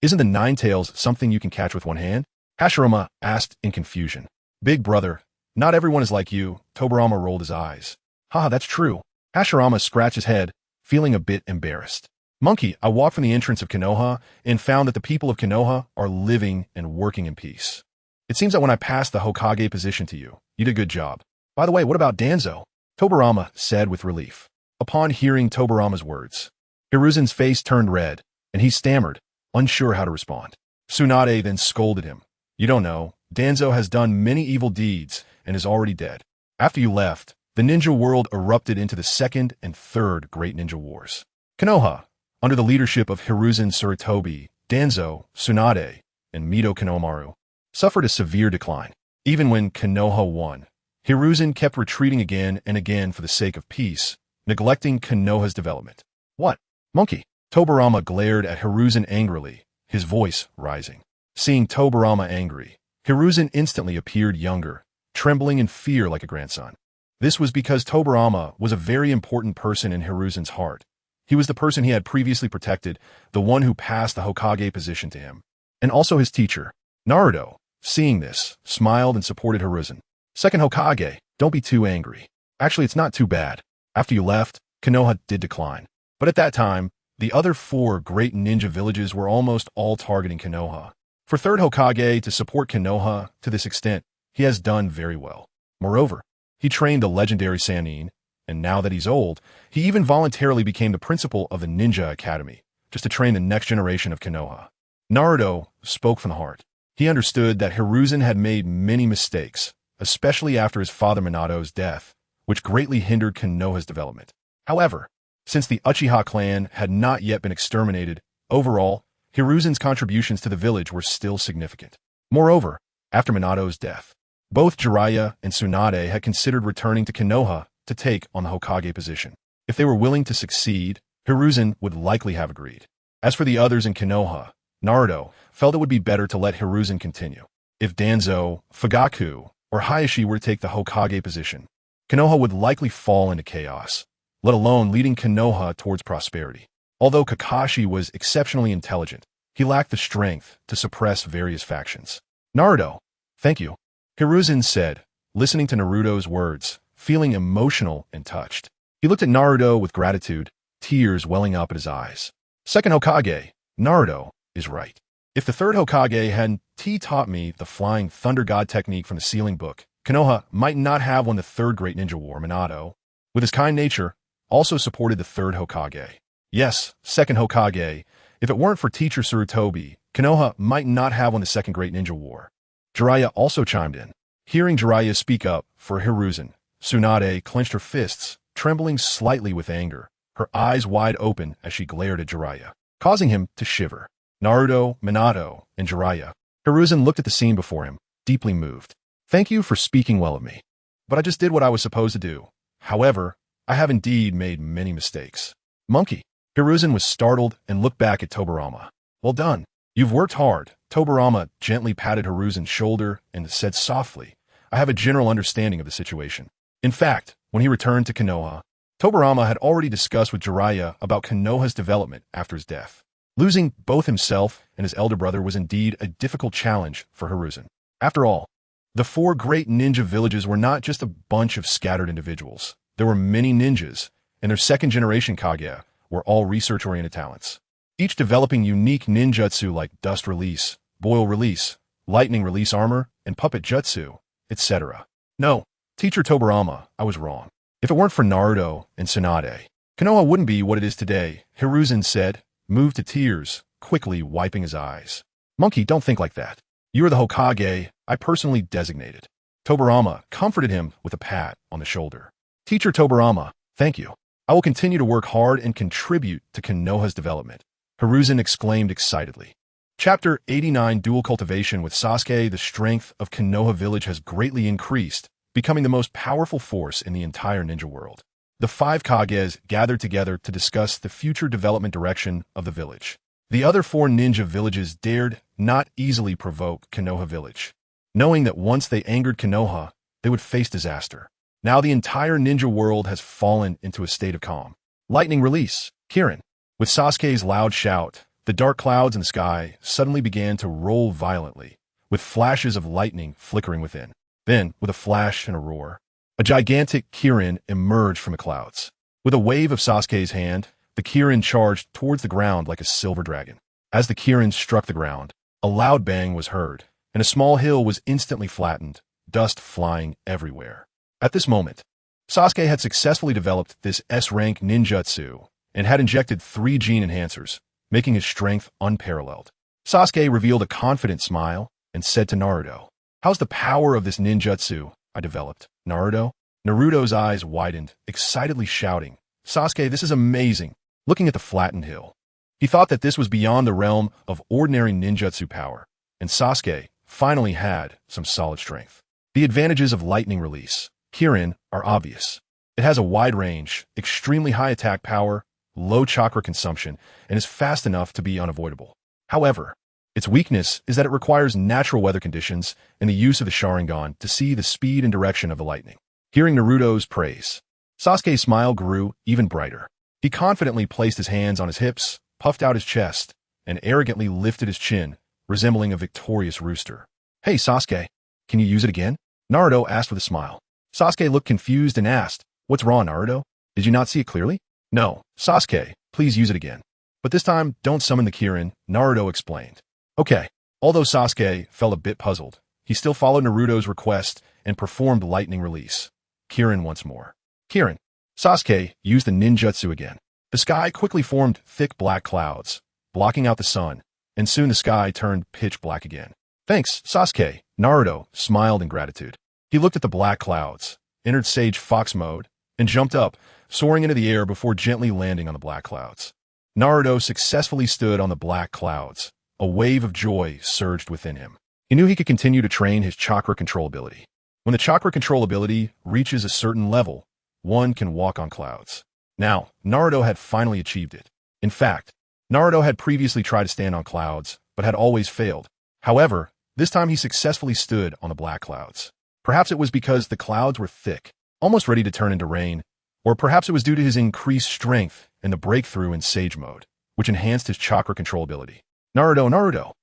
Speaker 1: Isn't the nine tails something you can catch with one hand? Hashirama asked in confusion. Big brother, not everyone is like you. Tobirama rolled his eyes. Haha, that's true. Hashirama scratched his head, feeling a bit embarrassed. Monkey, I walked from the entrance of Konoha and found that the people of Konoha are living and working in peace. It seems that when I passed the Hokage position to you, you did a good job. By the way, what about Danzo? Tobirama said with relief. Upon hearing Tobirama's words, Hiruzen's face turned red, and he stammered, unsure how to respond. Tsunade then scolded him. You don't know, Danzo has done many evil deeds and is already dead. After you left, the ninja world erupted into the second and third great ninja wars. Konoha, under the leadership of Hiruzen Sarutobi, Danzo, Tsunade, and Mito Konohamaru, suffered a severe decline. Even when Konoha won, Hiruzen kept retreating again and again for the sake of peace, neglecting Konoha's development. What? Monkey? Tobirama glared at Hiruzen angrily, his voice rising. Seeing Tobirama angry, Hiruzen instantly appeared younger, trembling in fear like a grandson. This was because Tobirama was a very important person in Hiruzen's heart. He was the person he had previously protected, the one who passed the Hokage position to him. And also his teacher. Naruto, seeing this, smiled and supported Hiruzen. Second Hokage, don't be too angry. Actually, it's not too bad. After you left, Konoha did decline. But at that time, the other four great ninja villages were almost all targeting Konoha. For third Hokage to support Konoha to this extent, he has done very well. Moreover, he trained the legendary Sannin, and now that he's old, he even voluntarily became the principal of the Ninja Academy, just to train the next generation of Konoha. Naruto spoke from the heart. He understood that Hiruzen had made many mistakes, especially after his father Minato's death, which greatly hindered Konoha's development. However, since the Uchiha clan had not yet been exterminated, overall, Hiruzen's contributions to the village were still significant. Moreover, after Minato's death, both Jiraiya and Tsunade had considered returning to Konoha to take on the Hokage position. If they were willing to succeed, Hiruzen would likely have agreed. As for the others in Konoha, Naruto felt it would be better to let Hiruzen continue. If Danzo, Fugaku, or Hayashi were to take the Hokage position, Konoha would likely fall into chaos, let alone leading Konoha towards prosperity. Although Kakashi was exceptionally intelligent, he lacked the strength to suppress various factions. Naruto, thank you, Hiruzen said, listening to Naruto's words, feeling emotional and touched. He looked at Naruto with gratitude, tears welling up at his eyes. Second Hokage, Naruto is right. If the third Hokage hadn't taught me the flying thunder god technique from the ceiling book, Konoha might not have won the third great ninja war. Minato, with his kind nature, also supported the third Hokage. Yes, second Hokage, if it weren't for teacher Sarutobi, Konoha might not have won the second great ninja war. Jiraiya also chimed in. Hearing Jiraiya speak up for Hiruzen, Tsunade clenched her fists, trembling slightly with anger, her eyes wide open as she glared at Jiraiya, causing him to shiver. Naruto, Minato, and Jiraiya. Hiruzen looked at the scene before him, deeply moved. Thank you for speaking well of me. But I just did what I was supposed to do. However, I have indeed made many mistakes. Monkey. Hiruzen was startled and looked back at Tobirama. Well done. You've worked hard. Tobirama gently patted Hiruzen's shoulder and said softly, I have a general understanding of the situation. In fact, when he returned to Konoha, Tobirama had already discussed with Jiraiya about Konoha's development after his death. Losing both himself and his elder brother was indeed a difficult challenge for Hiruzen. After all, the four great ninja villages were not just a bunch of scattered individuals. There were many ninjas, and their second-generation Kage were all research-oriented talents, each developing unique ninjutsu like dust release, boil release, lightning release armor, and puppet jutsu, etc. No, teacher Tobirama, I was wrong. If it weren't for Naruto and Tsunade, Konoha wouldn't be what it is today, Hiruzen said, moved to tears, quickly wiping his eyes. Monkey, don't think like that. You are the Hokage I personally designated. Tobirama comforted him with a pat on the shoulder. Teacher Tobirama, thank you. I will continue to work hard and contribute to Konoha's development, Hiruzen exclaimed excitedly. Chapter 89 Dual Cultivation with Sasuke. The strength of Konoha village has greatly increased, becoming the most powerful force in the entire ninja world. The five Kages gathered together to discuss the future development direction of the village. The other four ninja villages dared not easily provoke Konoha village, knowing that once they angered Konoha, they would face disaster. Now the entire ninja world has fallen into a state of calm. Lightning release. Kirin. With Sasuke's loud shout, the dark clouds in the sky suddenly began to roll violently, with flashes of lightning flickering within. Then, with a flash and a roar, a gigantic Kirin emerged from the clouds. With a wave of Sasuke's hand, the Kirin charged towards the ground like a silver dragon. As the Kirin struck the ground, a loud bang was heard, and a small hill was instantly flattened, dust flying everywhere. At this moment, Sasuke had successfully developed this S-rank ninjutsu and had injected 3 gene enhancers, making his strength unparalleled. Sasuke revealed a confident smile and said to Naruto, "How's the power of this ninjutsu I developed, Naruto?" Naruto's eyes widened, excitedly shouting, "Sasuke, this is amazing!" Looking at the flattened hill, he thought that this was beyond the realm of ordinary ninjutsu power, and Sasuke finally had some solid strength. The advantages of lightning release, Kirin, are obvious. It has a wide range, extremely high attack power, low chakra consumption, and is fast enough to be unavoidable. However, its weakness is that it requires natural weather conditions and the use of the Sharingan to see the speed and direction of the lightning. Hearing Naruto's praise, Sasuke's smile grew even brighter. He confidently placed his hands on his hips, puffed out his chest, and arrogantly lifted his chin, resembling a victorious rooster. "Hey, Sasuke, can you use it again?" Naruto asked with a smile. Sasuke looked confused and asked, "What's wrong, Naruto? Did you not see it clearly?" "No, Sasuke, please use it again. But this time, don't summon the Kirin," Naruto explained. "Okay." Although Sasuke felt a bit puzzled, he still followed Naruto's request and performed lightning release. Kirin once more. Kirin. Sasuke used the ninjutsu again. The sky quickly formed thick black clouds, blocking out the sun, and soon the sky turned pitch black again. "Thanks, Sasuke." Naruto smiled in gratitude. He looked at the black clouds, entered Sage Fox mode, and jumped up, soaring into the air before gently landing on the black clouds. Naruto successfully stood on the black clouds. A wave of joy surged within him. He knew he could continue to train his chakra control ability. When the chakra control ability reaches a certain level, one can walk on clouds. Now, Naruto had finally achieved it. In fact, Naruto had previously tried to stand on clouds, but had always failed. However, this time he successfully stood on the black clouds. Perhaps it was because the clouds were thick, almost ready to turn into rain, or perhaps it was due to his increased strength and the breakthrough in Sage Mode, which enhanced his chakra control ability. Naruto.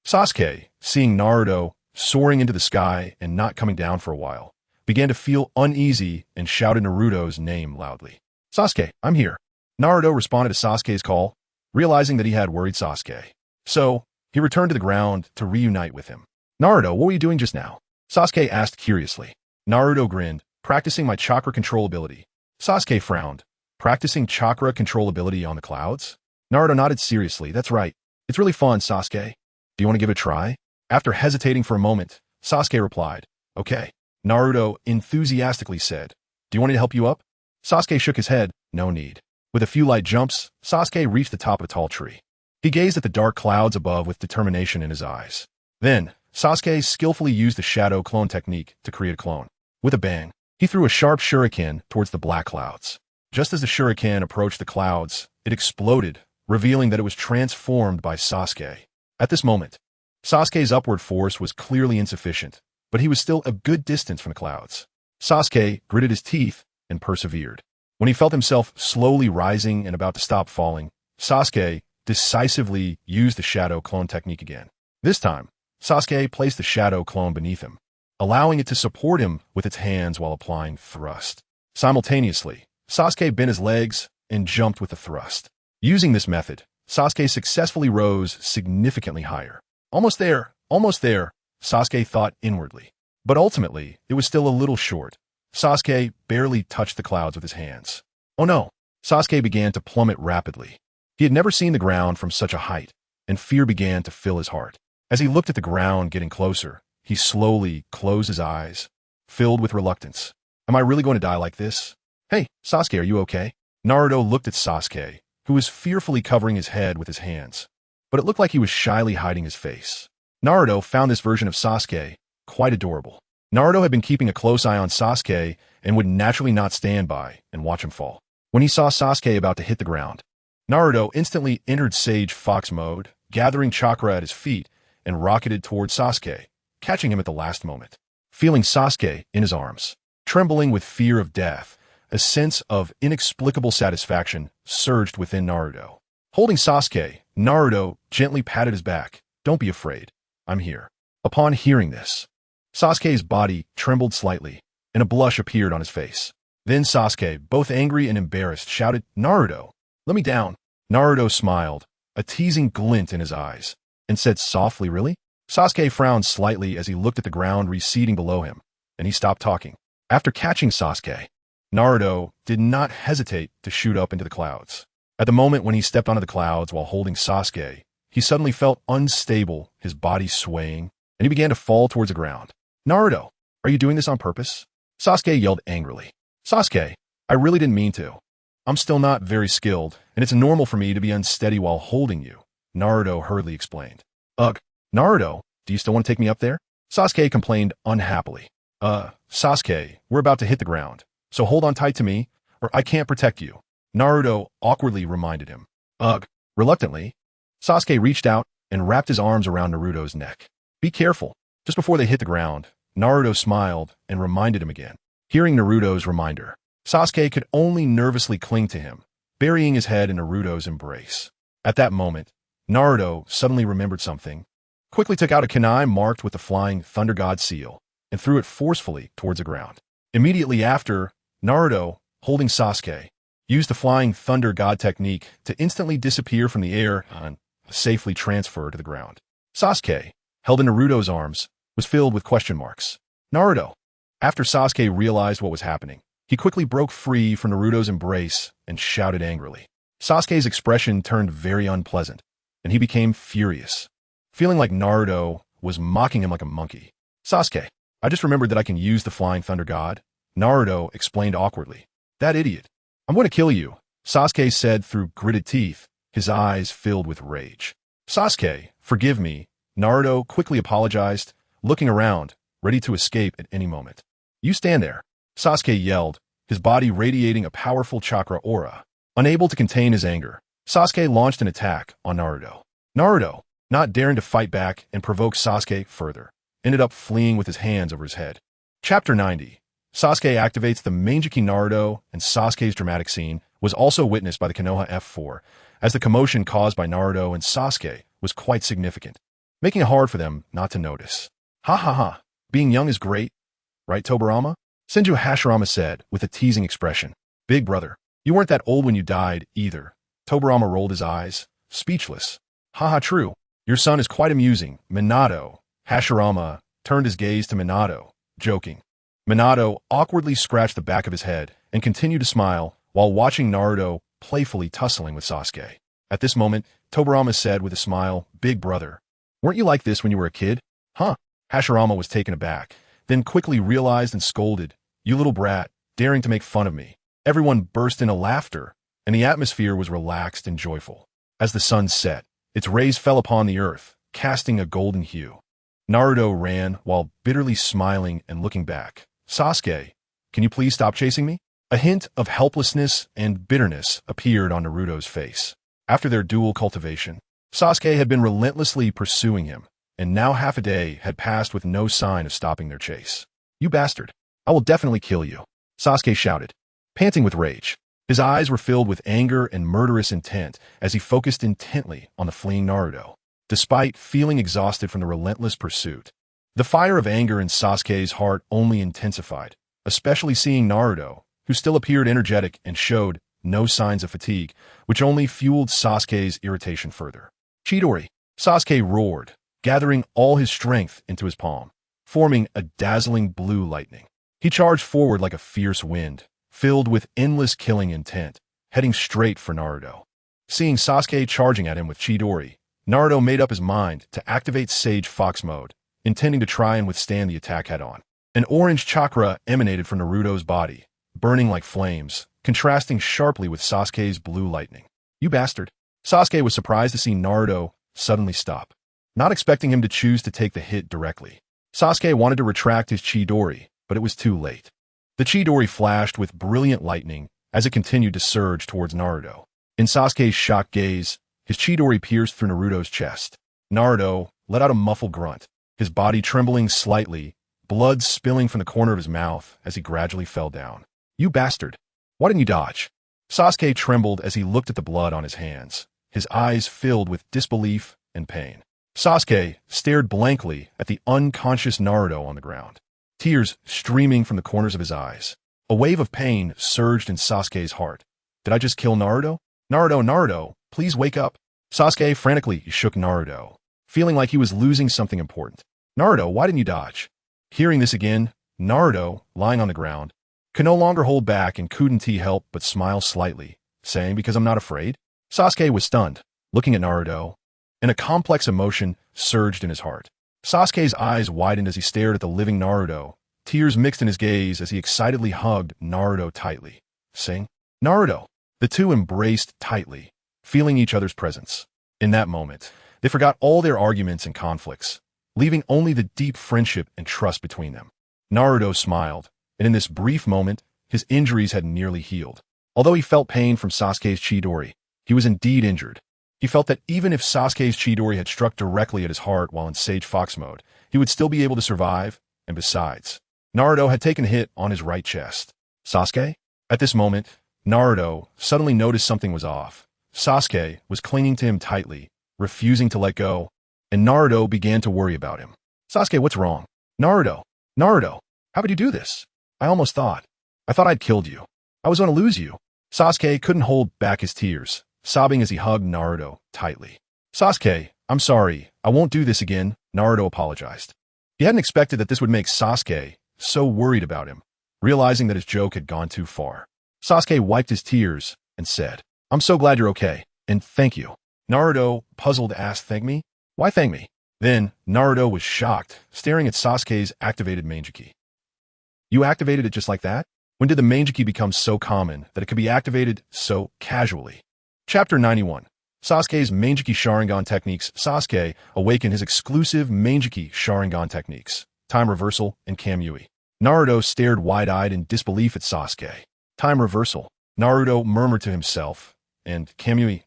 Speaker 1: Sasuke, seeing Naruto soaring into the sky and not coming down for a while, began to feel uneasy and shouted Naruto's name loudly. "Sasuke, I'm here." Naruto responded to Sasuke's call, realizing that he had worried Sasuke. So, he returned to the ground to reunite with him. "Naruto, what were you doing just now?" Sasuke asked curiously. Naruto grinned, "Practicing my chakra control ability." Sasuke frowned. "Practicing chakra control ability on the clouds?" Naruto nodded seriously. "That's right. It's really fun, Sasuke. Do you want to give it a try?" After hesitating for a moment, Sasuke replied, "Okay." Naruto enthusiastically said, "Do you want me to help you up?" Sasuke shook his head. "No need." With a few light jumps, Sasuke reached the top of a tall tree. He gazed at the dark clouds above with determination in his eyes. Then, Sasuke skillfully used the shadow clone technique to create a clone. With a bang, he threw a sharp shuriken towards the black clouds. Just as the shuriken approached the clouds, it exploded, revealing that it was transformed by Sasuke. At this moment, Sasuke's upward force was clearly insufficient, but he was still a good distance from the clouds. Sasuke gritted his teeth and persevered. When he felt himself slowly rising and about to stop falling, Sasuke decisively used the shadow clone technique again. This time, Sasuke placed the shadow clone beneath him, allowing it to support him with its hands while applying thrust. Simultaneously, Sasuke bent his legs and jumped with the thrust. Using this method, Sasuke successfully rose significantly higher. Almost there, Sasuke thought inwardly. But ultimately, it was still a little short. Sasuke barely touched the clouds with his hands. Oh no! Sasuke began to plummet rapidly. He had never seen the ground from such a height, and fear began to fill his heart. As he looked at the ground getting closer, he slowly closed his eyes, filled with reluctance. Am I really going to die like this? Hey, Sasuke, are you okay? Naruto looked at Sasuke, who was fearfully covering his head with his hands, but it looked like he was shyly hiding his face. Naruto found this version of Sasuke quite adorable. Naruto had been keeping a close eye on Sasuke and would naturally not stand by and watch him fall. When he saw Sasuke about to hit the ground, Naruto instantly entered Sage Fox mode, gathering chakra at his feet, and rocketed towards Sasuke, catching him at the last moment. Feeling Sasuke in his arms, trembling with fear of death, a sense of inexplicable satisfaction surged within Naruto. Holding Sasuke, Naruto gently patted his back. Don't be afraid. I'm here. Upon hearing this, Sasuke's body trembled slightly, and a blush appeared on his face. Then Sasuke, both angry and embarrassed, shouted, Naruto, let me down. Naruto smiled, a teasing glint in his eyes, and said softly, really? Sasuke frowned slightly as he looked at the ground receding below him, and he stopped talking. After catching Sasuke, Naruto did not hesitate to shoot up into the clouds. At the moment when he stepped onto the clouds while holding Sasuke, he suddenly felt unstable, his body swaying, and he began to fall towards the ground. Naruto, are you doing this on purpose? Sasuke yelled angrily. Sasuke, I really didn't mean to. I'm still not very skilled, and it's normal for me to be unsteady while holding you, Naruto hurriedly explained. Ugh, Naruto, do you still want to take me up there? Sasuke complained unhappily. Sasuke, we're about to hit the ground, so hold on tight to me, or I can't protect you, Naruto awkwardly reminded him. Ugh, reluctantly, Sasuke reached out and wrapped his arms around Naruto's neck. Be careful. Just before they hit the ground, Naruto smiled and reminded him again. Hearing Naruto's reminder, Sasuke could only nervously cling to him, burying his head in Naruto's embrace. At that moment, Naruto suddenly remembered something, quickly took out a kunai marked with the flying Thunder God seal, and threw it forcefully towards the ground. Immediately after, Naruto, holding Sasuke, used the flying Thunder God technique to instantly disappear from the air and safely transfer to the ground. Sasuke, held in Naruto's arms, was filled with question marks. Naruto. After Sasuke realized what was happening, he quickly broke free from Naruto's embrace and shouted angrily. Sasuke's expression turned very unpleasant, and he became furious, feeling like Naruto was mocking him like a monkey. Sasuke, I just remembered that I can use the Flying Thunder God, Naruto explained awkwardly. That idiot. I'm going to kill you, Sasuke said through gritted teeth, his eyes filled with rage. Sasuke, forgive me, Naruto quickly apologized, looking around, ready to escape at any moment. You stand there, Sasuke yelled, his body radiating a powerful chakra aura. Unable to contain his anger, Sasuke launched an attack on Naruto. Naruto, not daring to fight back and provoke Sasuke further, ended up fleeing with his hands over his head. Chapter 90. Sasuke activates the Manjiki. Naruto and Sasuke's dramatic scene was also witnessed by the Konoha F4, as the commotion caused by Naruto and Sasuke was quite significant, making it hard for them not to notice. Ha ha ha, being young is great, right Tobirama? Senju Hashirama said with a teasing expression. Big brother, you weren't that old when you died, either. Tobirama rolled his eyes, speechless. Haha, true. Your son is quite amusing, Minato. Hashirama turned his gaze to Minato, joking. Minato awkwardly scratched the back of his head and continued to smile while watching Naruto playfully tussling with Sasuke. At this moment, Tobirama said with a smile, Big brother, weren't you like this when you were a kid? Huh? Hashirama was taken aback, then quickly realized and scolded, You little brat, daring to make fun of me. Everyone burst into laughter, and the atmosphere was relaxed and joyful. As the sun set, its rays fell upon the earth, casting a golden hue. Naruto ran while bitterly smiling and looking back. Sasuke, can you please stop chasing me? A hint of helplessness and bitterness appeared on Naruto's face. After their dual cultivation, Sasuke had been relentlessly pursuing him, and now half a day had passed with no sign of stopping their chase. You bastard! I will definitely kill you, Sasuke shouted, panting with rage. His eyes were filled with anger and murderous intent as he focused intently on the fleeing Naruto. Despite feeling exhausted from the relentless pursuit, the fire of anger in Sasuke's heart only intensified, especially seeing Naruto, who still appeared energetic and showed no signs of fatigue, which only fueled Sasuke's irritation further. Chidori, Sasuke roared, gathering all his strength into his palm, forming a dazzling blue lightning. He charged forward like a fierce wind, filled with endless killing intent, heading straight for Naruto. Seeing Sasuke charging at him with Chidori, Naruto made up his mind to activate Sage Fox mode, intending to try and withstand the attack head-on. An orange chakra emanated from Naruto's body, burning like flames, contrasting sharply with Sasuke's blue lightning. You bastard! Sasuke was surprised to see Naruto suddenly stop, not expecting him to choose to take the hit directly. Sasuke wanted to retract his Chidori, but it was too late. The Chidori flashed with brilliant lightning as it continued to surge towards Naruto. In Sasuke's shocked gaze, his Chidori pierced through Naruto's chest. Naruto let out a muffled grunt, his body trembling slightly, blood spilling from the corner of his mouth as he gradually fell down. You bastard! Why didn't you dodge? Sasuke trembled as he looked at the blood on his hands, his eyes filled with disbelief and pain. Sasuke stared blankly at the unconscious Naruto on the ground, tears streaming from the corners of his eyes. A wave of pain surged in Sasuke's heart. Did I just kill Naruto? Naruto, please wake up. Sasuke frantically shook Naruto, feeling like he was losing something important. Naruto, why didn't you dodge? Hearing this again, Naruto, lying on the ground, could no longer hold back and couldn't he help but smile slightly, saying, because I'm not afraid? Sasuke was stunned, looking at Naruto, and a complex emotion surged in his heart. Sasuke's eyes widened as he stared at the living Naruto, tears mixed in his gaze as he excitedly hugged Naruto tightly, saying, Naruto. The two embraced tightly, feeling each other's presence. In that moment, they forgot all their arguments and conflicts, leaving only the deep friendship and trust between them. Naruto smiled, and in this brief moment, his injuries had nearly healed. Although he felt pain from Sasuke's Chidori, he was indeed injured. He felt that even if Sasuke's Chidori had struck directly at his heart while in Sage Fox mode, he would still be able to survive, and besides, Naruto had taken a hit on his right chest. Sasuke? At this moment, Naruto suddenly noticed something was off. Sasuke was clinging to him tightly, refusing to let go, and Naruto began to worry about him. Sasuke, what's wrong? Naruto, how could you do this? I thought I'd killed you. I was going to lose you. Sasuke couldn't hold back his tears, sobbing as he hugged Naruto tightly. Sasuke, I'm sorry, I won't do this again, Naruto apologized. He hadn't expected that this would make Sasuke so worried about him, realizing that his joke had gone too far. Sasuke wiped his tears and said, I'm so glad you're okay, and thank you. Naruto, puzzled, asked, thank me? Why thank me? Then, Naruto was shocked, staring at Sasuke's activated Mangekyou. You activated it just like that? When did the Mangekyou become so common that it could be activated so casually? Chapter 91. Sasuke's Mangekyou Sharingan Techniques. Sasuke awakened his exclusive Mangekyou Sharingan techniques, Time Reversal and Kyuubi. Naruto stared wide-eyed in disbelief at Sasuke. Time Reversal, Naruto murmured to himself, and Kyuubi.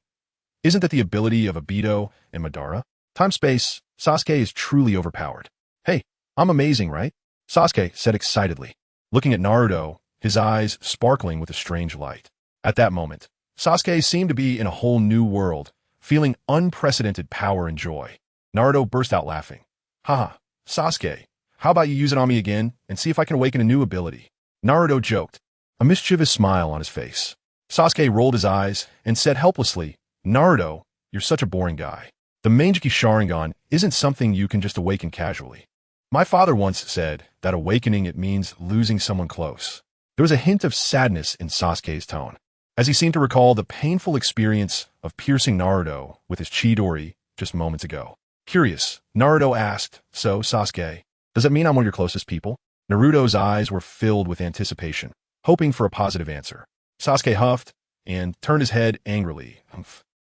Speaker 1: Isn't that the ability of Obito and Madara? Time-space, Sasuke is truly overpowered. Hey, I'm amazing, right? Sasuke said excitedly, looking at Naruto, his eyes sparkling with a strange light. At that moment, Sasuke seemed to be in a whole new world, feeling unprecedented power and joy. Naruto burst out laughing. Haha, Sasuke, how about you use it on me again and see if I can awaken a new ability? Naruto joked, a mischievous smile on his face. Sasuke rolled his eyes and said helplessly, Naruto, you're such a boring guy. The Mangekyou Sharingan isn't something you can just awaken casually. My father once said that awakening it means losing someone close. There was a hint of sadness in Sasuke's tone, as he seemed to recall the painful experience of piercing Naruto with his Chidori just moments ago. Curious, Naruto asked, so, Sasuke, does it mean I'm one of your closest people? Naruto's eyes were filled with anticipation, hoping for a positive answer. Sasuke huffed and turned his head angrily.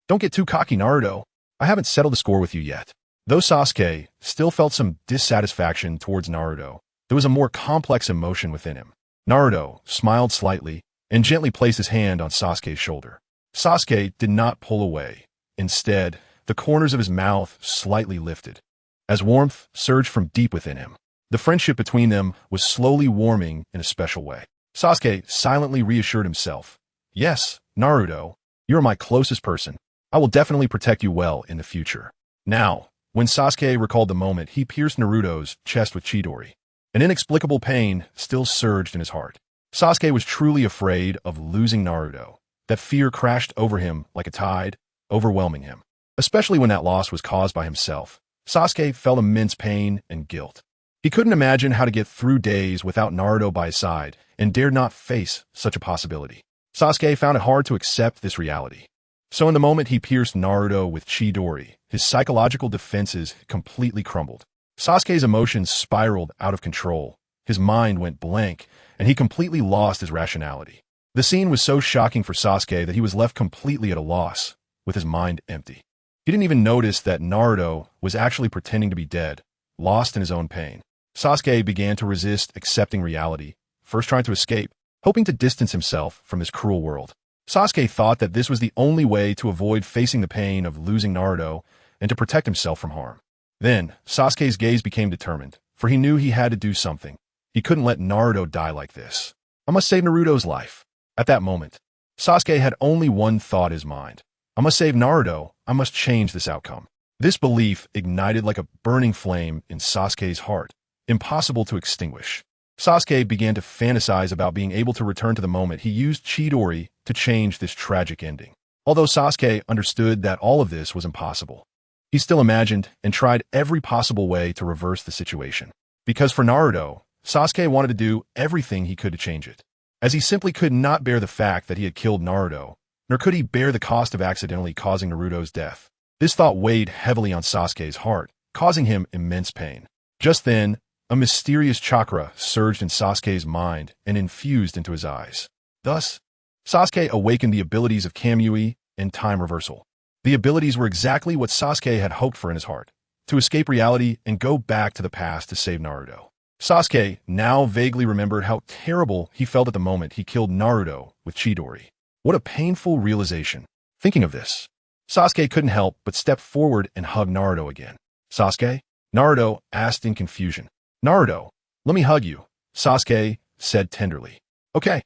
Speaker 1: Don't get too cocky, Naruto. I haven't settled the score with you yet. Though Sasuke still felt some dissatisfaction towards Naruto, there was a more complex emotion within him. Naruto smiled slightly and gently placed his hand on Sasuke's shoulder. Sasuke did not pull away. Instead, the corners of his mouth slightly lifted, as warmth surged from deep within him. The friendship between them was slowly warming in a special way. Sasuke silently reassured himself. Yes, Naruto, you are my closest person. I will definitely protect you well in the future. Now, when Sasuke recalled the moment he pierced Naruto's chest with Chidori, an inexplicable pain still surged in his heart. Sasuke was truly afraid of losing Naruto. That fear crashed over him like a tide, overwhelming him. Especially when that loss was caused by himself. Sasuke felt immense pain and guilt. He couldn't imagine how to get through days without Naruto by his side and dared not face such a possibility. Sasuke found it hard to accept this reality. So in the moment he pierced Naruto with Chidori, his psychological defenses completely crumbled. Sasuke's emotions spiraled out of control. His mind went blank, and he completely lost his rationality. The scene was so shocking for Sasuke that he was left completely at a loss, with his mind empty. He didn't even notice that Naruto was actually pretending to be dead, lost in his own pain. Sasuke began to resist accepting reality, first trying to escape, hoping to distance himself from this cruel world. Sasuke thought that this was the only way to avoid facing the pain of losing Naruto and to protect himself from harm. Then, Sasuke's gaze became determined, for he knew he had to do something. He couldn't let Naruto die like this. I must save Naruto's life. At that moment, Sasuke had only one thought in his mind. I must save Naruto. I must change this outcome. This belief ignited like a burning flame in Sasuke's heart, impossible to extinguish. Sasuke began to fantasize about being able to return to the moment he used Chidori to change this tragic ending. Although Sasuke understood that all of this was impossible, he still imagined and tried every possible way to reverse the situation. Because for Naruto, Sasuke wanted to do everything he could to change it, as he simply could not bear the fact that he had killed Naruto, nor could he bear the cost of accidentally causing Naruto's death. This thought weighed heavily on Sasuke's heart, causing him immense pain. Just then, a mysterious chakra surged in Sasuke's mind and infused into his eyes. Thus, Sasuke awakened the abilities of Kamui and time reversal. The abilities were exactly what Sasuke had hoped for in his heart, to escape reality and go back to the past to save Naruto. Sasuke now vaguely remembered how terrible he felt at the moment he killed Naruto with Chidori. What a painful realization. Thinking of this, Sasuke couldn't help but step forward and hug Naruto again. Sasuke? Naruto asked in confusion. Naruto, let me hug you, Sasuke said tenderly. Okay.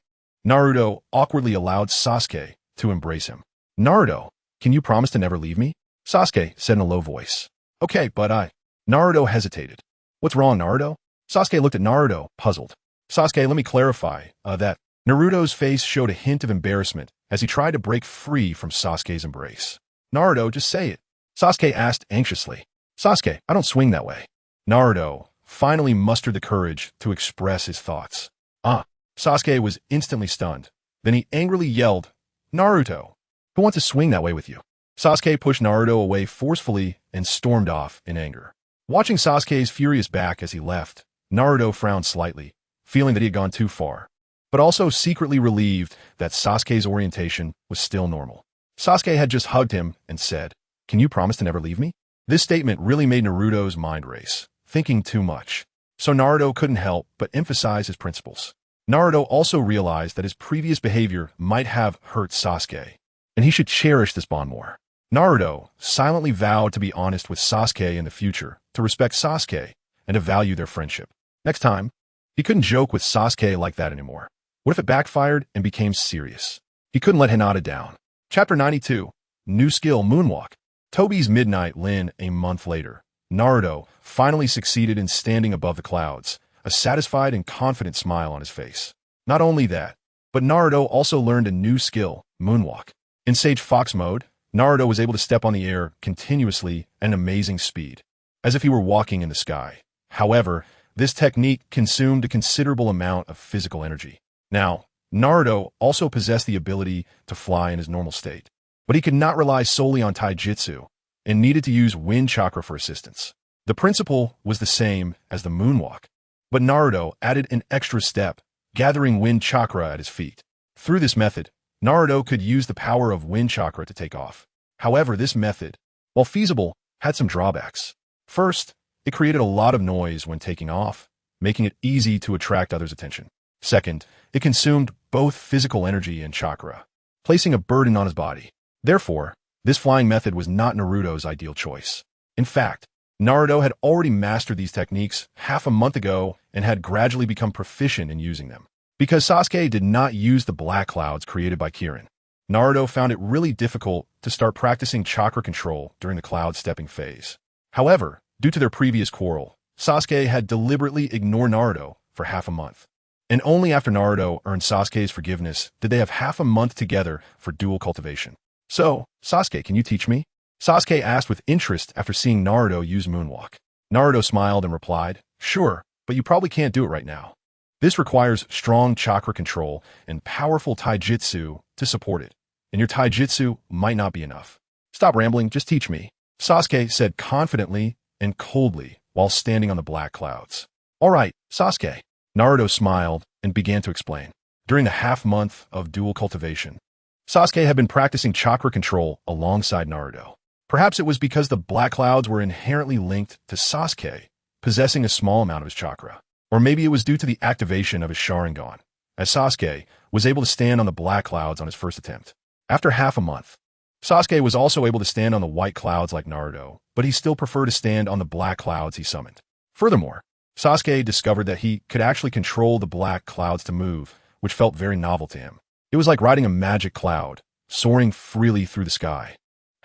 Speaker 1: Naruto awkwardly allowed Sasuke to embrace him. Naruto, can you promise to never leave me? Sasuke said in a low voice. Okay, but Naruto hesitated. What's wrong, Naruto? Sasuke looked at Naruto, puzzled. Sasuke, let me clarify that Naruto's face showed a hint of embarrassment as he tried to break free from Sasuke's embrace. Naruto, just say it. Sasuke asked anxiously. Sasuke, I don't swing that way. Naruto finally mustered the courage to express his thoughts. Sasuke was instantly stunned. Then he angrily yelled, Naruto, who wants to swing that way with you? Sasuke pushed Naruto away forcefully and stormed off in anger. Watching Sasuke's furious back as he left, Naruto frowned slightly, feeling that he had gone too far, but also secretly relieved that Sasuke's orientation was still normal. Sasuke had just hugged him and said, Can you promise to never leave me? This statement really made Naruto's mind race, thinking too much. So Naruto couldn't help but emphasize his principles. Naruto also realized that his previous behavior might have hurt Sasuke, and he should cherish this bond more. Naruto silently vowed to be honest with Sasuke in the future, to respect Sasuke, and to value their friendship. Next time, he couldn't joke with Sasuke like that anymore. What if it backfired and became serious? He couldn't let Hinata down. Chapter 92, New Skill Moonwalk. Tobi's midnight Lin a month later. Naruto finally succeeded in standing above the clouds, a satisfied and confident smile on his face. Not only that, but Naruto also learned a new skill, Moonwalk. In Sage Fox mode, Naruto was able to step on the air continuously at an amazing speed, as if he were walking in the sky. However, this technique consumed a considerable amount of physical energy. Now, Naruto also possessed the ability to fly in his normal state, but he could not rely solely on taijutsu and needed to use wind chakra for assistance. The principle was the same as the moonwalk, but Naruto added an extra step, gathering wind chakra at his feet. Through this method, Naruto could use the power of wind chakra to take off. However, this method, while feasible, had some drawbacks. First, it created a lot of noise when taking off, making it easy to attract others' attention. Second, it consumed both physical energy and chakra, placing a burden on his body. Therefore, this flying method was not Naruto's ideal choice. In fact, Naruto had already mastered these techniques half a month ago and had gradually become proficient in using them. Because Sasuke did not use the black clouds created by Kirin, Naruto found it really difficult to start practicing chakra control during the cloud stepping phase. However, due to their previous quarrel, Sasuke had deliberately ignored Naruto for half a month. And only after Naruto earned Sasuke's forgiveness did they have half a month together for dual cultivation. So, Sasuke, can you teach me? Sasuke asked with interest after seeing Naruto use Moonwalk. Naruto smiled and replied, Sure, but you probably can't do it right now. This requires strong chakra control and powerful taijutsu to support it, and your taijutsu might not be enough. Stop rambling, just teach me, Sasuke said confidently and coldly while standing on the black clouds. All right, Sasuke. Naruto smiled and began to explain. During the half-month of dual cultivation, Sasuke had been practicing chakra control alongside Naruto. Perhaps it was because the black clouds were inherently linked to Sasuke, possessing a small amount of his chakra. Or maybe it was due to the activation of his Sharingan, as Sasuke was able to stand on the black clouds on his first attempt. After half a month, Sasuke was also able to stand on the white clouds like Naruto, but he still preferred to stand on the black clouds he summoned. Furthermore, Sasuke discovered that he could actually control the black clouds to move, which felt very novel to him. It was like riding a magic cloud, soaring freely through the sky.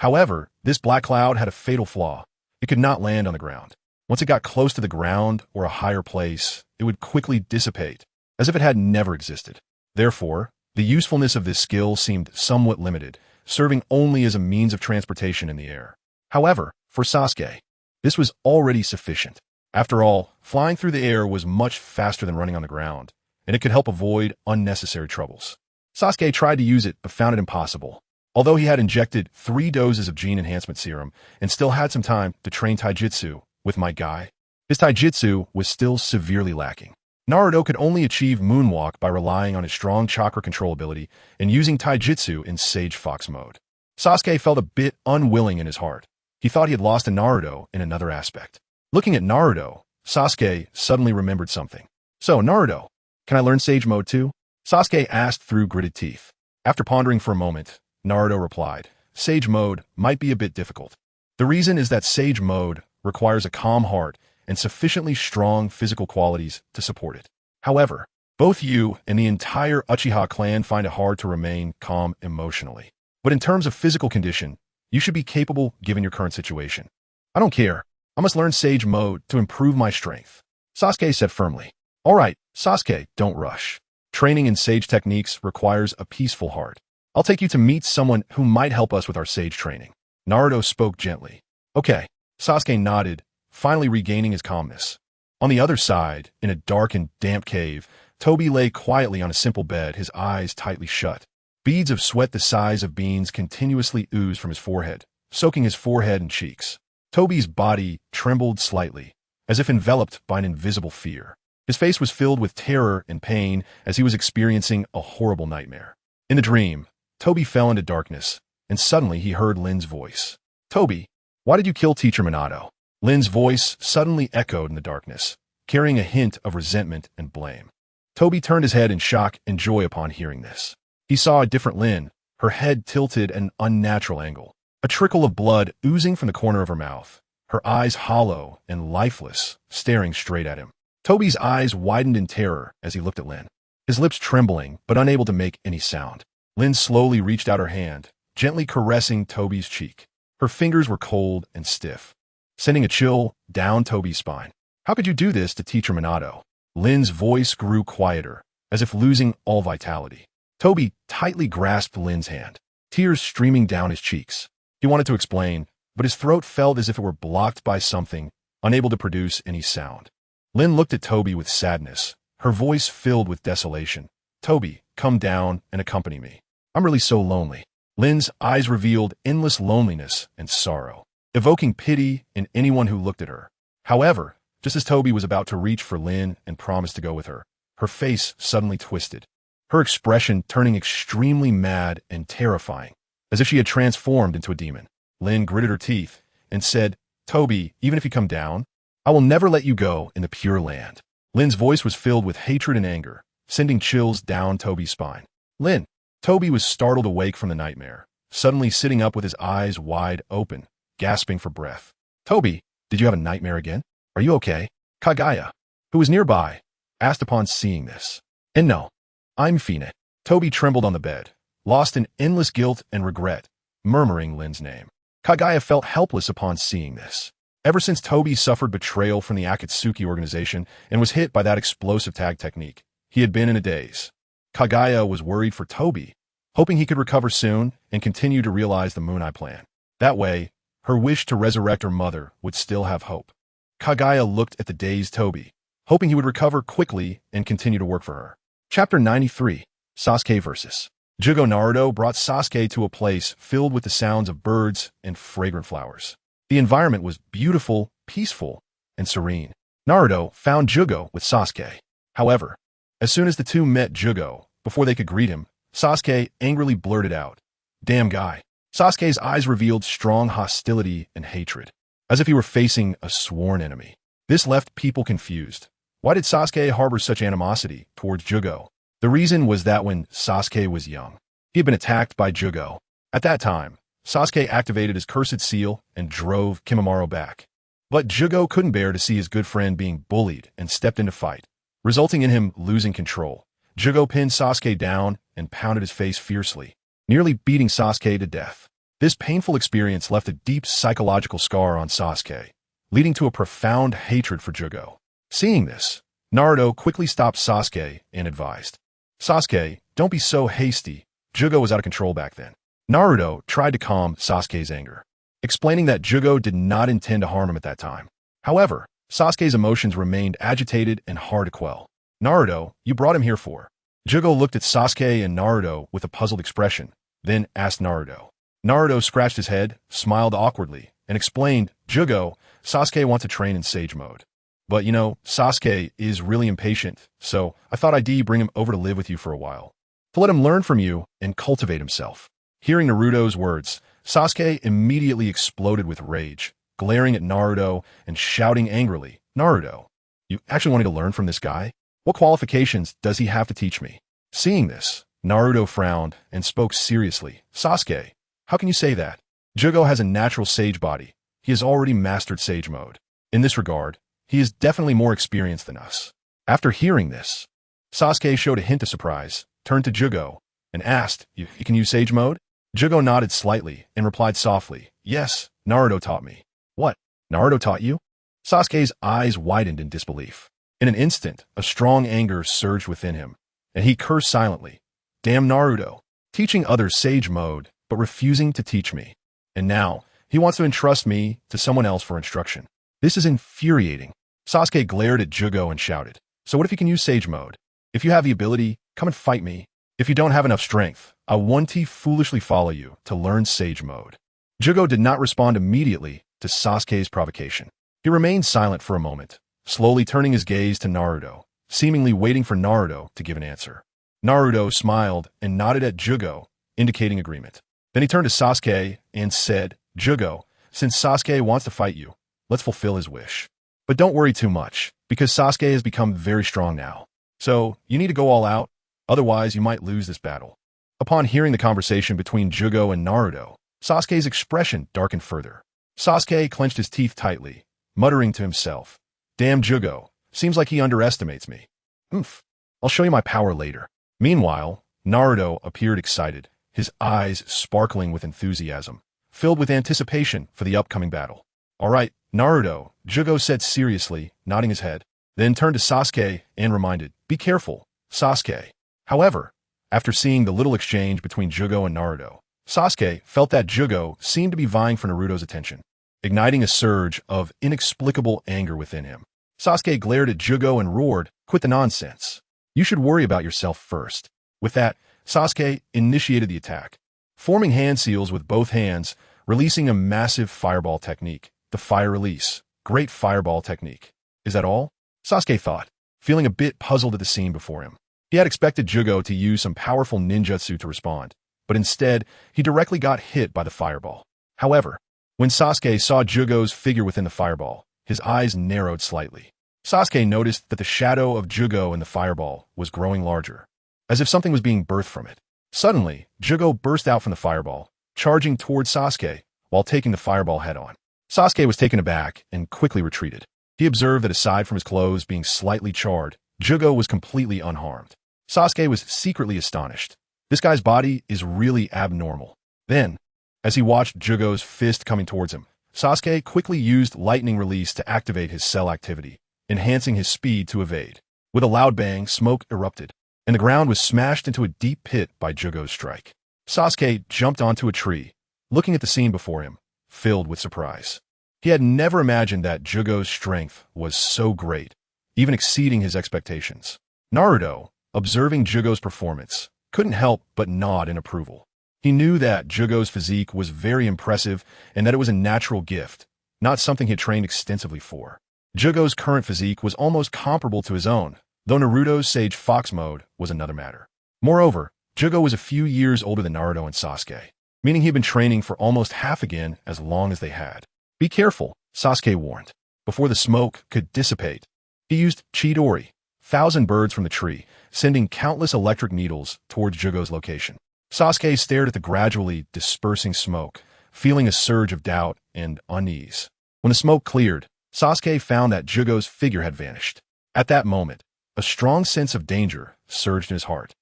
Speaker 1: However, this black cloud had a fatal flaw. It could not land on the ground. Once it got close to the ground or a higher place, it would quickly dissipate, as if it had never existed. Therefore, the usefulness of this skill seemed somewhat limited, serving only as a means of transportation in the air. However, for Sasuke, this was already sufficient. After all, flying through the air was much faster than running on the ground, and it could help avoid unnecessary troubles. Sasuke tried to use it but found it impossible. Although he had injected 3 doses of gene enhancement serum and still had some time to train taijutsu with my guy, his taijutsu was still severely lacking. Naruto could only achieve moonwalk by relying on his strong chakra control ability and using taijutsu in Sage Fox mode. Sasuke felt a bit unwilling in his heart. He thought he had lost to Naruto in another aspect. Looking at Naruto, Sasuke suddenly remembered something. "So, Naruto, can I learn Sage mode too?" Sasuke asked through gritted teeth. After pondering for a moment, Naruto replied, "Sage mode might be a bit difficult. The reason is that Sage mode requires a calm heart and sufficiently strong physical qualities to support it. However, both you and the entire Uchiha clan find it hard to remain calm emotionally. But in terms of physical condition, you should be capable given your current situation." "I don't care. I must learn Sage mode to improve my strength," Sasuke said firmly. "All right, Sasuke, don't rush. Training in Sage techniques requires a peaceful heart. I'll take you to meet someone who might help us with our Sage training." Naruto spoke gently. "Okay." Sasuke nodded, finally regaining his calmness. On the other side, in a dark and damp cave, Tobi lay quietly on a simple bed, his eyes tightly shut. Beads of sweat the size of beans continuously oozed from his forehead, soaking his forehead and cheeks. Tobi's body trembled slightly, as if enveloped by an invisible fear. His face was filled with terror and pain as he was experiencing a horrible nightmare. In the dream, Tobi fell into darkness, and suddenly he heard Lin's voice. "Tobi, why did you kill Teacher Minato?" Lin's voice suddenly echoed in the darkness, carrying a hint of resentment and blame. Tobi turned his head in shock and joy upon hearing this. He saw a different Lin, her head tilted at an unnatural angle, a trickle of blood oozing from the corner of her mouth, her eyes hollow and lifeless, staring straight at him. Tobi's eyes widened in terror as he looked at Lin, his lips trembling but unable to make any sound. Lin slowly reached out her hand, gently caressing Tobi's cheek. Her fingers were cold and stiff, sending a chill down Tobi's spine. "How could you do this to Teacher Minato?" Lin's voice grew quieter, as if losing all vitality. Tobi tightly grasped Lin's hand, tears streaming down his cheeks. He wanted to explain, but his throat felt as if it were blocked by something, unable to produce any sound. Lin looked at Tobi with sadness, her voice filled with desolation. "Tobi, come down and accompany me. I'm really so lonely." Lin's eyes revealed endless loneliness and sorrow, evoking pity in anyone who looked at her. However, just as Tobi was about to reach for Lin and promise to go with her, her face suddenly twisted, her expression turning extremely mad and terrifying, as if she had transformed into a demon. Lin gritted her teeth and said, "Tobi, even if you come down, I will never let you go in the Pure Land." Lin's voice was filled with hatred and anger, sending chills down Tobi's spine. "Lin!" Tobi was startled awake from the nightmare, suddenly sitting up with his eyes wide open, gasping for breath. "Tobi, did you have a nightmare again? Are you okay?" Kaguya, who was nearby, asked upon seeing this. "And no, I'm fine." Tobi trembled on the bed, lost in endless guilt and regret, murmuring Lin's name. Kaguya felt helpless upon seeing this. Ever since Tobi suffered betrayal from the Akatsuki organization and was hit by that explosive tag technique, he had been in a daze. Kaguya was worried for Tobi, hoping he could recover soon and continue to realize the Moon Eye plan. That way, her wish to resurrect her mother would still have hope. Kaguya looked at the dazed Tobi, hoping he would recover quickly and continue to work for her. Chapter 93, Sasuke vs. Jugo. Naruto brought Sasuke to a place filled with the sounds of birds and fragrant flowers. The environment was beautiful, peaceful, and serene. Naruto found Jugo with Sasuke. However, as soon as the two met Jugo, before they could greet him, Sasuke angrily blurted out, "Damn guy." Sasuke's eyes revealed strong hostility and hatred, as if he were facing a sworn enemy. This left people confused. Why did Sasuke harbor such animosity towards Jugo? The reason was that when Sasuke was young, he had been attacked by Jugo. At that time, Sasuke activated his cursed seal and drove Kimimaro back. But Jugo couldn't bear to see his good friend being bullied and stepped into fight, resulting in him losing control. Jugo pinned Sasuke down and pounded his face fiercely, nearly beating Sasuke to death. This painful experience left a deep psychological scar on Sasuke, leading to a profound hatred for Jugo. Seeing this, Naruto quickly stopped Sasuke and advised, "Sasuke, don't be so hasty. Jugo was out of control back then." Naruto tried to calm Sasuke's anger, explaining that Jugo did not intend to harm him at that time. However, Sasuke's emotions remained agitated and hard to quell. "Naruto, you brought him here for?" Jugo looked at Sasuke and Naruto with a puzzled expression, then asked Naruto. Naruto scratched his head, smiled awkwardly, and explained, "Jugo, Sasuke wants to train in Sage Mode. But you know, Sasuke is really impatient, so I thought I'd bring him over to live with you for a while, to let him learn from you and cultivate himself." Hearing Naruto's words, Sasuke immediately exploded with rage, glaring at Naruto and shouting angrily, "Naruto, you actually want me to learn from this guy? What qualifications does he have to teach me?" Seeing this, Naruto frowned and spoke seriously. "Sasuke, how can you say that? Jugo has a natural sage body. He has already mastered Sage Mode. In this regard, he is definitely more experienced than us." After hearing this, Sasuke showed a hint of surprise, turned to Jugo, and asked, You can use Sage Mode?" Jugo nodded slightly and replied softly, "Yes, Naruto taught me." "What? Naruto taught you?" Sasuke's eyes widened in disbelief. In an instant, a strong anger surged within him, and he cursed silently. "Damn Naruto, teaching others Sage Mode, but refusing to teach me. And now, he wants to entrust me to someone else for instruction. This is infuriating." Sasuke glared at Jugo and shouted, "So what if you can use Sage Mode? If you have the ability, come and fight me. If you don't have enough strength, I won't foolishly follow you to learn Sage Mode." Jugo did not respond immediately to Sasuke's provocation. He remained silent for a moment, slowly turning his gaze to Naruto, seemingly waiting for Naruto to give an answer. Naruto smiled and nodded at Jugo, indicating agreement. Then he turned to Sasuke and said, "Jugo, since Sasuke wants to fight you, let's fulfill his wish. But don't worry too much, because Sasuke has become very strong now. So, you need to go all out, otherwise you might lose this battle." Upon hearing the conversation between Jugo and Naruto, Sasuke's expression darkened further. Sasuke clenched his teeth tightly, muttering to himself, "Damn Jugo, seems like he underestimates me. I'll show you my power later." Meanwhile, Naruto appeared excited, his eyes sparkling with enthusiasm, filled with anticipation for the upcoming battle. "All right, Naruto," Jugo said seriously, nodding his head, then turned to Sasuke and reminded, "Be careful, Sasuke." However, after seeing the little exchange between Jugo and Naruto, Sasuke felt that Jugo seemed to be vying for Naruto's attention, igniting a surge of inexplicable anger within him. Sasuke glared at Jugo and roared, "Quit the nonsense. You should worry about yourself first." With that, Sasuke initiated the attack, forming hand seals with both hands, releasing a massive fireball technique, the fire release. Great fireball technique. Is that all? Sasuke thought, feeling a bit puzzled at the scene before him. He had expected Jugo to use some powerful ninjutsu to respond, but instead, he directly got hit by the fireball. However, when Sasuke saw Jugo's figure within the fireball, his eyes narrowed slightly. Sasuke noticed that the shadow of Jugo in the fireball was growing larger, as if something was being birthed from it. Suddenly, Jugo burst out from the fireball, charging towards Sasuke while taking the fireball head-on. Sasuke was taken aback and quickly retreated. He observed that aside from his clothes being slightly charred, Jugo was completely unharmed. Sasuke was secretly astonished. This guy's body is really abnormal. Then, as he watched Jugo's fist coming towards him, Sasuke quickly used lightning release to activate his cell activity, enhancing his speed to evade. With a loud bang, smoke erupted, and the ground was smashed into a deep pit by Jugo's strike. Sasuke jumped onto a tree, looking at the scene before him, filled with surprise. He had never imagined that Jugo's strength was so great, even exceeding his expectations. Naruto, observing Jugo's performance, couldn't help but nod in approval. He knew that Jugo's physique was very impressive and that it was a natural gift, not something he had trained extensively for. Jugo's current physique was almost comparable to his own, though Naruto's Sage Fox mode was another matter. Moreover, Jugo was a few years older than Naruto and Sasuke, meaning he'd been training for almost half again as long as they had. "Be careful," Sasuke warned. Before the smoke could dissipate, he used Chidori, 1,000 birds from the tree, sending countless electric needles towards Jugo's location. Sasuke stared at the gradually dispersing smoke, feeling a surge of doubt and unease. When the smoke cleared, Sasuke found that Jugo's figure had vanished. At that moment, a strong sense of danger surged in his heart.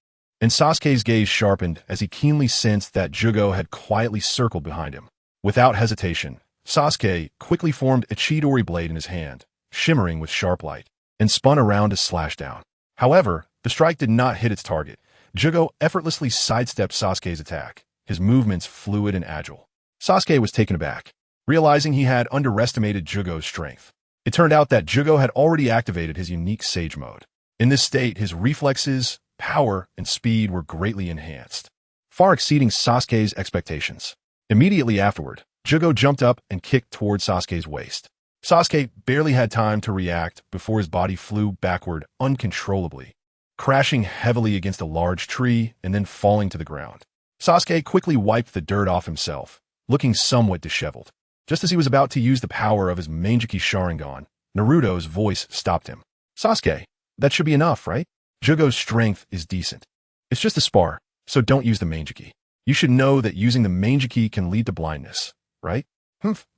Speaker 1: and Sasuke's gaze sharpened as he keenly sensed that Jugo had quietly circled behind him. Without hesitation, Sasuke quickly formed a Chidori blade in his hand, shimmering with sharp light, and spun around to slash down. However, the strike did not hit its target. Jugo effortlessly sidestepped Sasuke's attack, his movements fluid and agile. Sasuke was taken aback, realizing he had underestimated Jugo's strength. It turned out that Jugo had already activated his unique Sage Mode. In this state, his reflexes, power, and speed were greatly enhanced, far exceeding Sasuke's expectations. Immediately afterward, Jugo jumped up and kicked toward Sasuke's waist. Sasuke barely had time to react before his body flew backward uncontrollably, crashing heavily against a large tree and then falling to the ground. Sasuke quickly wiped the dirt off himself, looking somewhat disheveled. Just as he was about to use the power of his Mangekyou Sharingan, Naruto's voice stopped him. "Sasuke, that should be enough, right? Jugo's strength is decent. It's just a spar, so don't use the Mangekyou. You should know that using the Mangekyou can lead to blindness, right?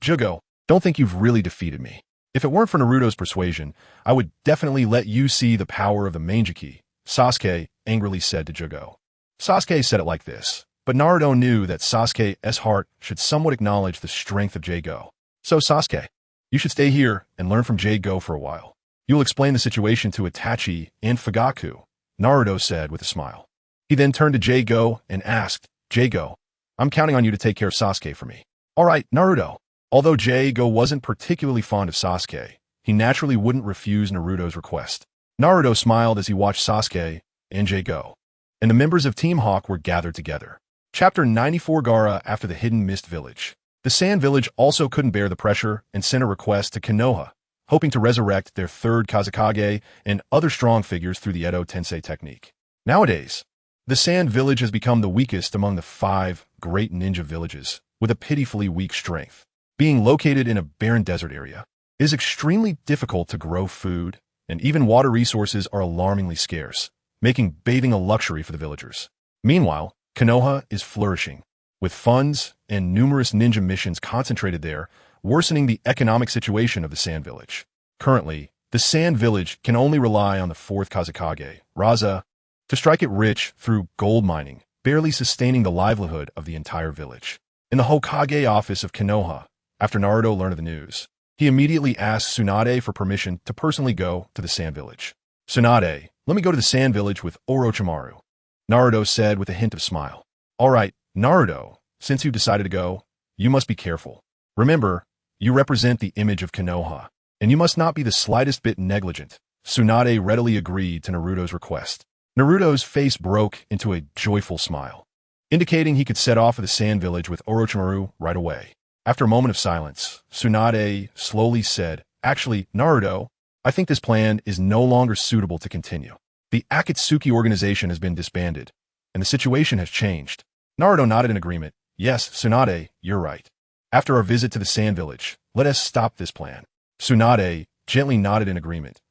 Speaker 1: Jugo, don't think you've really defeated me. If it weren't for Naruto's persuasion, I would definitely let you see the power of the Mangekyou," Sasuke angrily said to Jugo. Sasuke said it like this, but Naruto knew that Sasuke's heart should somewhat acknowledge the strength of J-Go. "So Sasuke, you should stay here and learn from J-Go for a while. You'll explain the situation to Itachi and Fugaku," Naruto said with a smile. He then turned to J-Go and asked, "J-Go, I'm counting on you to take care of Sasuke for me." "All right, Naruto." Although J-Go wasn't particularly fond of Sasuke, he naturally wouldn't refuse Naruto's request. Naruto smiled as he watched Sasuke and J-Go, and the members of Team Hawk were gathered together. Chapter 94: Gaara after the Hidden Mist Village. The Sand Village also couldn't bear the pressure and sent a request to Konoha, hoping to resurrect their third Kazekage and other strong figures through the Edo Tensei technique. Nowadays, the Sand Village has become the weakest among the 5 great ninja villages, with a pitifully weak strength. Being located in a barren desert area, it is extremely difficult to grow food, and even water resources are alarmingly scarce, making bathing a luxury for the villagers. Meanwhile, Konoha is flourishing, with funds and numerous ninja missions concentrated there, worsening the economic situation of the Sand Village. Currently, the Sand Village can only rely on the 4th Kazekage, Raza, to strike it rich through gold mining, barely sustaining the livelihood of the entire village. In the Hokage office of Konoha, after Naruto learned of the news, he immediately asked Tsunade for permission to personally go to the Sand Village. "Tsunade, let me go to the Sand Village with Orochimaru," Naruto said with a hint of smile. "All right, Naruto, since you've decided to go, you must be careful. Remember, you represent the image of Konoha, and you must not be the slightest bit negligent." Tsunade readily agreed to Naruto's request. Naruto's face broke into a joyful smile, indicating he could set off for the Sand Village with Orochimaru right away. After a moment of silence, Tsunade slowly said, "Actually, Naruto, I think this plan is no longer suitable to continue. The Akatsuki organization has been disbanded, and the situation has changed." Naruto nodded in agreement. "Yes, Tsunade, you're right. After our visit to the Sand Village, let us stop this plan." Tsunade gently nodded in agreement.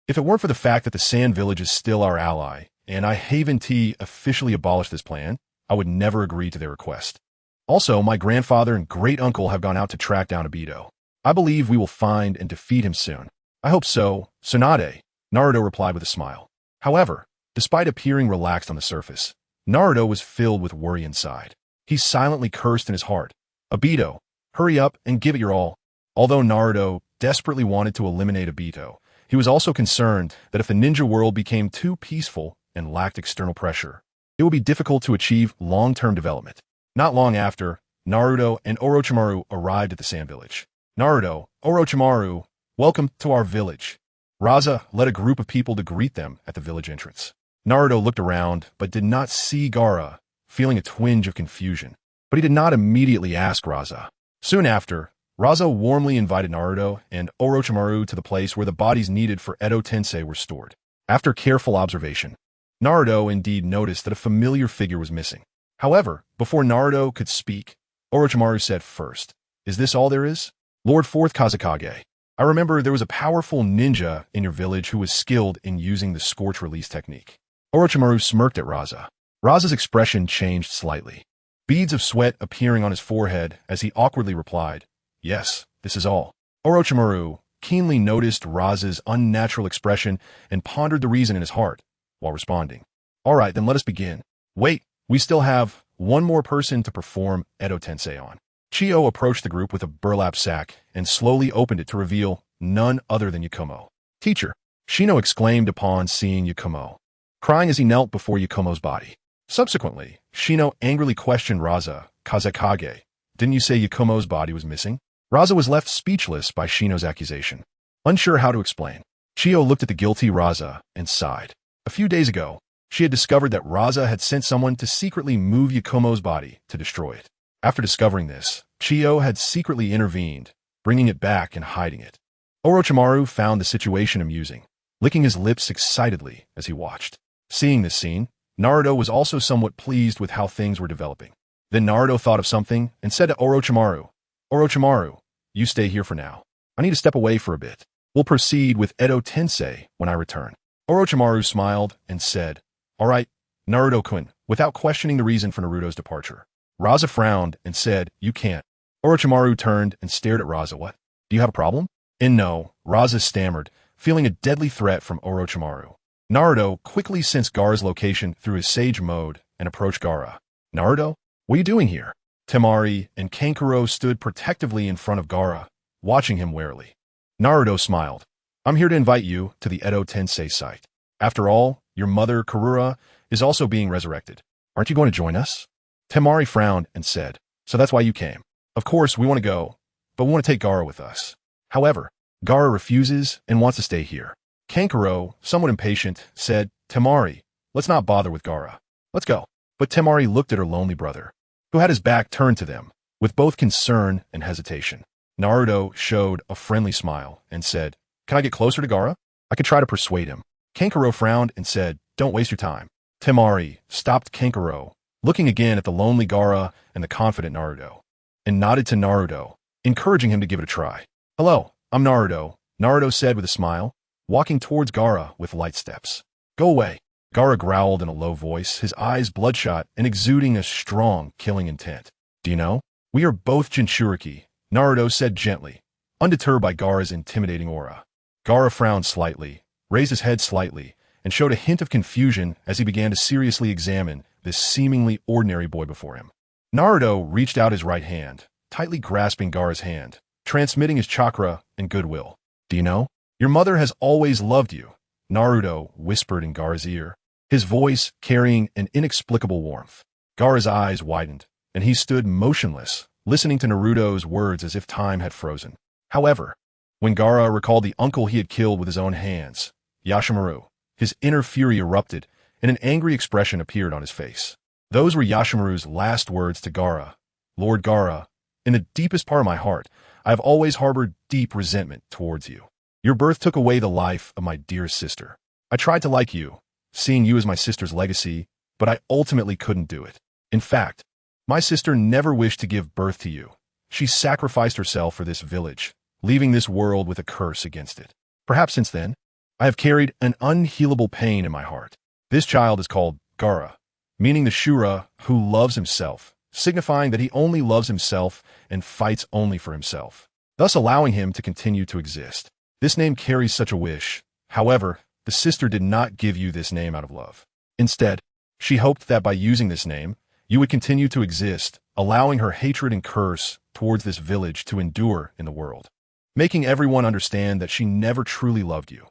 Speaker 1: If it weren't for the fact that the Sand Village is still our ally, and I Haven Tea officially abolished this plan, I would never agree to their request. Also, my grandfather and great-uncle have gone out to track down Obito. I believe we will find and defeat him soon." "I hope so, Tsunade," Naruto replied with a smile. However, despite appearing relaxed on the surface, Naruto was filled with worry inside. He silently cursed in his heart. "Obito, hurry up and give it your all." Although Naruto desperately wanted to eliminate Obito, he was also concerned that if the ninja world became too peaceful and lacked external pressure, it would be difficult to achieve long-term development. Not long after, Naruto and Orochimaru arrived at the Sand Village. "Naruto, Orochimaru, welcome to our village." Raza led a group of people to greet them at the village entrance. Naruto looked around, but did not see Gaara, feeling a twinge of confusion. But he did not immediately ask Raza. Soon after, Raza warmly invited Naruto and Orochimaru to the place where the bodies needed for Edo Tensei were stored. After careful observation, Naruto indeed noticed that a familiar figure was missing. However, before Naruto could speak, Orochimaru said first, "Is this all there is? Lord 4th Kazekage, I remember there was a powerful ninja in your village who was skilled in using the Scorch Release technique." Orochimaru smirked at Raza. Raza's expression changed slightly, beads of sweat appearing on his forehead as he awkwardly replied, "Yes, this is all." Orochimaru keenly noticed Raza's unnatural expression and pondered the reason in his heart while responding. All right, then let us begin. Wait, we still have one more person to perform Edo Tensei on. Chiyo approached the group with a burlap sack and slowly opened it to reveal none other than Yakumo. Teacher, Shino exclaimed upon seeing Yakumo, crying as he knelt before Yakumo's body. Subsequently, Shino angrily questioned Raza Kazekage. Didn't you say Yakumo's body was missing? Raza was left speechless by Shino's accusation, unsure how to explain. Chiyo looked at the guilty Raza and sighed. A few days ago, she had discovered that Raza had sent someone to secretly move Yakumo's body to destroy it. After discovering this, Chiyo had secretly intervened, bringing it back and hiding it. Orochimaru found the situation amusing, licking his lips excitedly as he watched. Seeing this scene, Naruto was also somewhat pleased with how things were developing. Then Naruto thought of something and said to Orochimaru, Orochimaru, you stay here for now. I need to step away for a bit. We'll proceed with Edo Tensei when I return. Orochimaru smiled and said, all right, Naruto-kun, without questioning the reason for Naruto's departure. Raza frowned and said, you can't. Orochimaru turned and stared at Raza. What? Do you have a problem? And no, Raza stammered, feeling a deadly threat from Orochimaru. Naruto quickly sensed Gaara's location through his sage mode and approached Gaara. Naruto, what are you doing here? Temari and Kankuro stood protectively in front of Gaara, watching him warily. Naruto smiled. I'm here to invite you to the Edo Tensei site. After all, your mother, Karura, is also being resurrected. Aren't you going to join us? Temari frowned and said, so that's why you came. Of course, we want to go, but we want to take Gaara with us. However, Gaara refuses and wants to stay here. Kankuro, somewhat impatient, said, Temari, let's not bother with Gaara. Let's go. But Temari looked at her lonely brother, who had his back turned to them, with both concern and hesitation. Naruto showed a friendly smile and said, can I get closer to Gaara? I could try to persuade him. Kankuro frowned and said, don't waste your time. Temari stopped Kankuro, looking again at the lonely Gaara and the confident Naruto, and nodded to Naruto, encouraging him to give it a try. Hello, I'm Naruto, Naruto said with a smile, walking towards Gaara with light steps. Go away. Gaara growled in a low voice, his eyes bloodshot and exuding a strong, killing intent. Do you know? We are both Jinchuriki, Naruto said gently, undeterred by Gaara's intimidating aura. Gaara frowned slightly, raised his head slightly, and showed a hint of confusion as he began to seriously examine this seemingly ordinary boy before him. Naruto reached out his right hand, tightly grasping Gaara's hand, transmitting his chakra and goodwill. Do you know? Your mother has always loved you, Naruto whispered in Gaara's ear, his voice carrying an inexplicable warmth. Gaara's eyes widened, and he stood motionless, listening to Naruto's words as if time had frozen. However, when Gaara recalled the uncle he had killed with his own hands, Yashimaru, his inner fury erupted, and an angry expression appeared on his face. Those were Yashimaru's last words to Gaara. Lord Gaara, in the deepest part of my heart, I have always harbored deep resentment towards you. Your birth took away the life of my dearest sister. I tried to like you, seeing you as my sister's legacy, but I ultimately couldn't do it. In fact, my sister never wished to give birth to you. She sacrificed herself for this village, leaving this world with a curse against it. Perhaps since then, I have carried an unhealable pain in my heart. This child is called Gaara, meaning the Shura who loves himself, signifying that he only loves himself and fights only for himself, thus allowing him to continue to exist. This name carries such a wish. However, the sister did not give you this name out of love. Instead, she hoped that by using this name, you would continue to exist, allowing her hatred and curse towards this village to endure in the world, making everyone understand that she never truly loved you,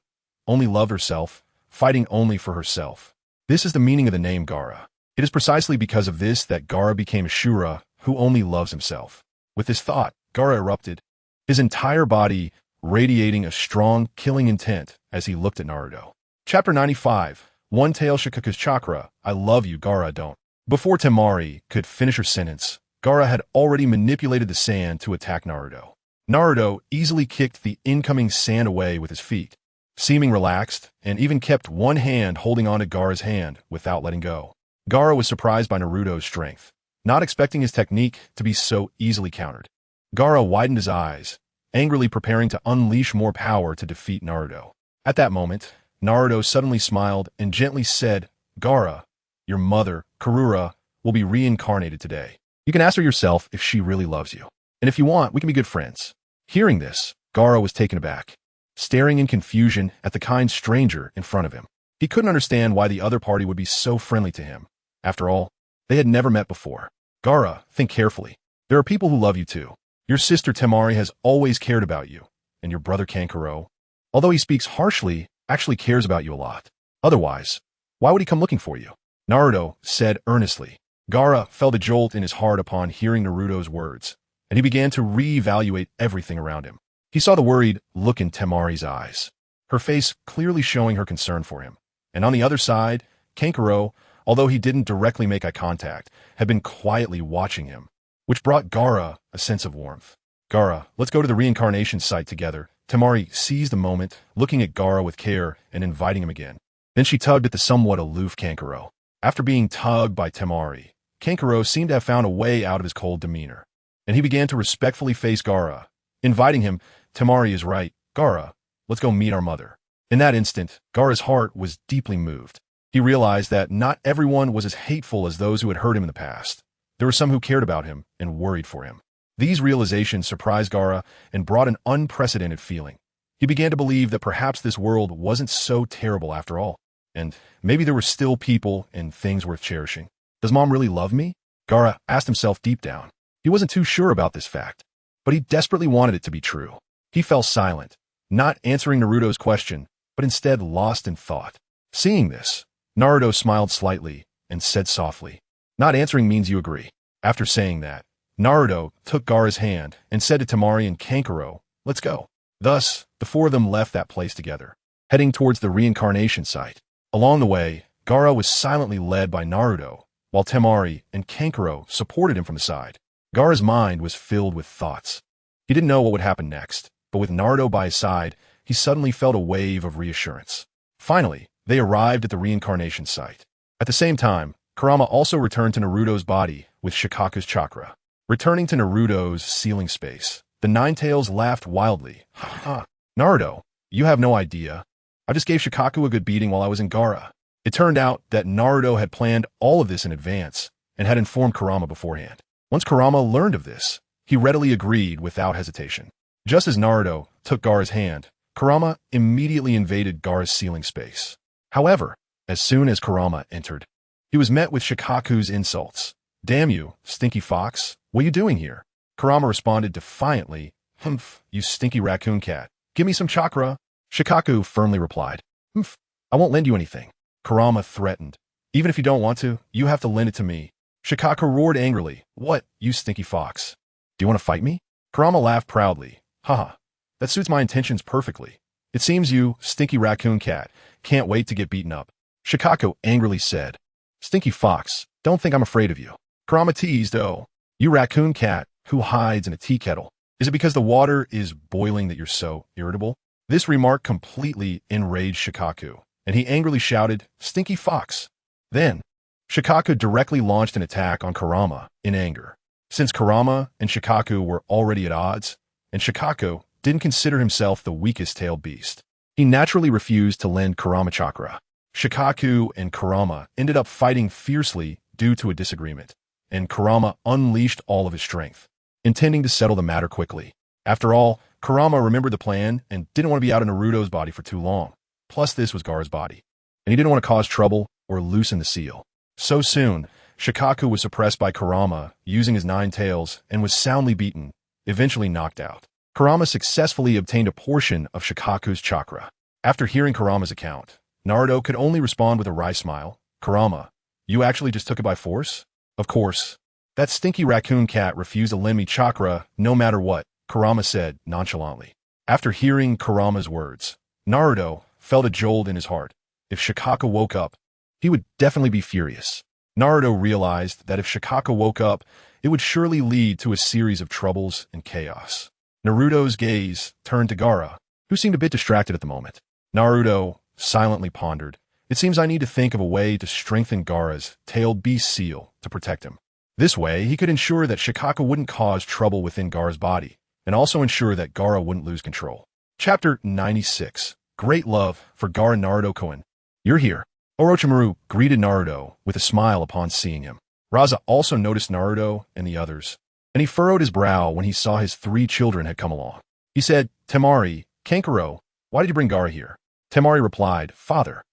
Speaker 1: only loved herself, fighting only for herself. This is the meaning of the name Gaara. It is precisely because of this that Gaara became a Shura who only loves himself. With this thought, Gaara erupted, his entire body radiating a strong, killing intent as he looked at Naruto. Chapter 95, One Tail Shikaku's Chakra, I love you, Gaara, don't. Before Temari could finish her sentence, Gaara had already manipulated the sand to attack Naruto. Naruto easily kicked the incoming sand away with his feet, seeming relaxed, and even kept one hand holding onto Gaara's hand without letting go. Gaara was surprised by Naruto's strength, not expecting his technique to be so easily countered. Gaara widened his eyes, angrily preparing to unleash more power to defeat Naruto. At that moment, Naruto suddenly smiled and gently said, Gaara, your mother, Karura, will be reincarnated today. You can ask her yourself if she really loves you. And if you want, we can be good friends. Hearing this, Gaara was taken aback, staring in confusion at the kind stranger in front of him. He couldn't understand why the other party would be so friendly to him. After all, they had never met before. Gaara, think carefully. There are people who love you too. Your sister Temari has always cared about you, and your brother Kankuro, although he speaks harshly, actually cares about you a lot. Otherwise, why would he come looking for you? Naruto said earnestly. Gaara felt a jolt in his heart upon hearing Naruto's words, and he began to re-evaluate everything around him. He saw the worried look in Temari's eyes, her face clearly showing her concern for him. And on the other side, Kankuro, although he didn't directly make eye contact, had been quietly watching him, which brought Gaara a sense of warmth. Gaara, let's go to the reincarnation site together. Temari seized the moment, looking at Gaara with care and inviting him again. Then she tugged at the somewhat aloof Kankuro. After being tugged by Temari, Kankuro seemed to have found a way out of his cold demeanor, and he began to respectfully face Gaara, inviting him. Temari is right. Gaara, let's go meet our mother. In that instant, Gaara's heart was deeply moved. He realized that not everyone was as hateful as those who had hurt him in the past. There were some who cared about him and worried for him. These realizations surprised Gaara and brought an unprecedented feeling. He began to believe that perhaps this world wasn't so terrible after all, and maybe there were still people and things worth cherishing. Does Mom really love me? Gaara asked himself deep down. He wasn't too sure about this fact, but he desperately wanted it to be true. He fell silent, not answering Naruto's question, but instead lost in thought. Seeing this, Naruto smiled slightly and said softly, "Not answering means you agree." After saying that, Naruto took Gaara's hand and said to Temari and Kankuro, "Let's go." Thus, the four of them left that place together, heading towards the reincarnation site. Along the way, Gaara was silently led by Naruto, while Temari and Kankuro supported him from the side. Gaara's mind was filled with thoughts. He didn't know what would happen next, but with Naruto by his side, he suddenly felt a wave of reassurance. Finally, they arrived at the reincarnation site. At the same time, Kurama also returned to Naruto's body with Shikaku's chakra. Returning to Naruto's ceiling space, the Nine-Tails laughed wildly. "Ha ha, Naruto, you have no idea. I just gave Shikaku a good beating while I was in Gaara." It turned out that Naruto had planned all of this in advance and had informed Kurama beforehand. Once Kurama learned of this, he readily agreed without hesitation. Just as Naruto took Gaara's hand, Kurama immediately invaded Gaara's ceiling space. However, as soon as Kurama entered, he was met with Shikaku's insults. "Damn you, stinky fox, what are you doing here?" Kurama responded defiantly, "Humph, you stinky raccoon cat, give me some chakra." Shikaku firmly replied, "Humph, I won't lend you anything." Kurama threatened, "Even if you don't want to, you have to lend it to me." Shikaku roared angrily, "What, you stinky fox? Do you want to fight me?" Kurama laughed proudly, "Haha, that suits my intentions perfectly. It seems you, stinky raccoon cat, can't wait to get beaten up." Shikaku angrily said, "Stinky fox, don't think I'm afraid of you." Kurama teased, "Oh, you raccoon cat who hides in a tea kettle. Is it because the water is boiling that you're so irritable?" This remark completely enraged Shikaku, and he angrily shouted, "Stinky fox." Then, Shikaku directly launched an attack on Kurama in anger. Since Kurama and Shikaku were already at odds, and Shikaku didn't consider himself the weakest-tailed beast, he naturally refused to lend Kurama chakra. Shikaku and Kurama ended up fighting fiercely due to a disagreement, and Kurama unleashed all of his strength, intending to settle the matter quickly. After all, Kurama remembered the plan and didn't want to be out of Naruto's body for too long. Plus, this was Gaara's body, and he didn't want to cause trouble or loosen the seal. So soon, Shikaku was suppressed by Kurama using his 9 tails and was soundly beaten, eventually knocked out. Kurama successfully obtained a portion of Shikaku's chakra. After hearing Kurama's account, Naruto could only respond with a wry smile. "Kurama, you actually just took it by force?" "Of course. That stinky raccoon cat refused to lend me chakra no matter what," Kurama said nonchalantly. After hearing Kurama's words, Naruto felt a jolt in his heart. If Shikaku woke up, he would definitely be furious. Naruto realized that if Shikaku woke up, it would surely lead to a series of troubles and chaos. Naruto's gaze turned to Gaara, who seemed a bit distracted at the moment. Naruto silently pondered, "It seems I need to think of a way to strengthen Gaara's tailed beast seal to protect him. This way, he could ensure that Shikaku wouldn't cause trouble within Gaara's body, and also ensure that Gaara wouldn't lose control." Chapter 96. Great love for Gaara Naruto Koen. "You're here." Orochimaru greeted Naruto with a smile upon seeing him. Raza also noticed Naruto and the others, and he furrowed his brow when he saw his 3 children had come along. He said, "Temari, Kankuro, why did you bring Gaara here?" Temari replied, "Father,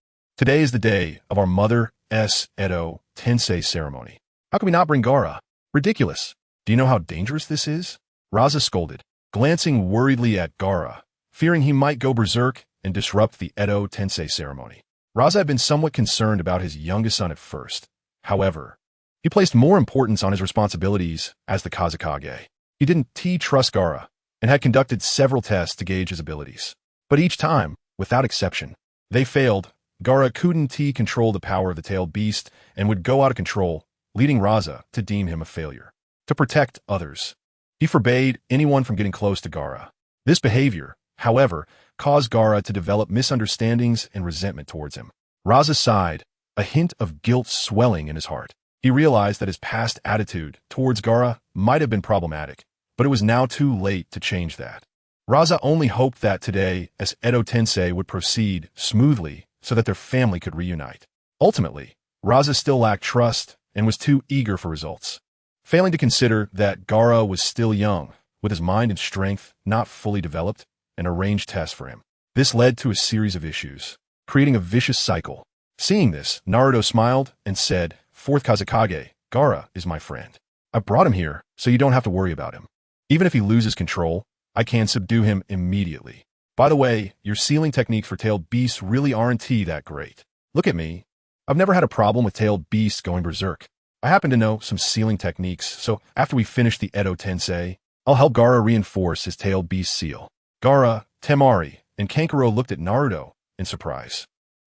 Speaker 1: Today is the day of our Mother's Edo Tensei ceremony. How can we not bring Gaara? Ridiculous. Do you know how dangerous this is? Raza scolded, glancing worriedly at Gaara, fearing he might go berserk and disrupt the Edo Tensei ceremony. Raza had been somewhat concerned about his youngest son at first. However, he placed more importance on his responsibilities as the Kazekage. He didn't trust Gaara and had conducted several tests to gauge his abilities. But each time, without exception, they failed. Gaara couldn't control the power of the tailed beast and would go out of control, leading Raza to deem him a failure. To protect others, he forbade anyone from getting close to Gaara. This behavior, however, caused Gaara to develop misunderstandings and resentment towards him. Raza sighed, a hint of guilt swelling in his heart. He realized that his past attitude towards Gaara might have been problematic, but it was now too late to change that. Raza only hoped that today, as Edo Tensei would proceed smoothly so that their family could reunite. Ultimately, Raza still lacked trust and was too eager for results, failing to consider that Gaara was still young, with his mind and strength not fully developed, and arranged tests for him. This led to a series of issues, creating a vicious cycle. Seeing this, Naruto smiled and said, "Fourth Kazekage, Gaara is my friend. I brought him here so you don't have to worry about him. Even if he loses control, I can subdue him immediately. By the way, your sealing techniques for tailed beasts really aren't that great. Look at me. I've never had a problem with tailed beasts going berserk. I happen to know some sealing techniques, so after we finish the Edo Tensei, I'll help Gaara reinforce his tailed beast seal." Gaara, Temari, and Kankuro looked at Naruto in surprise.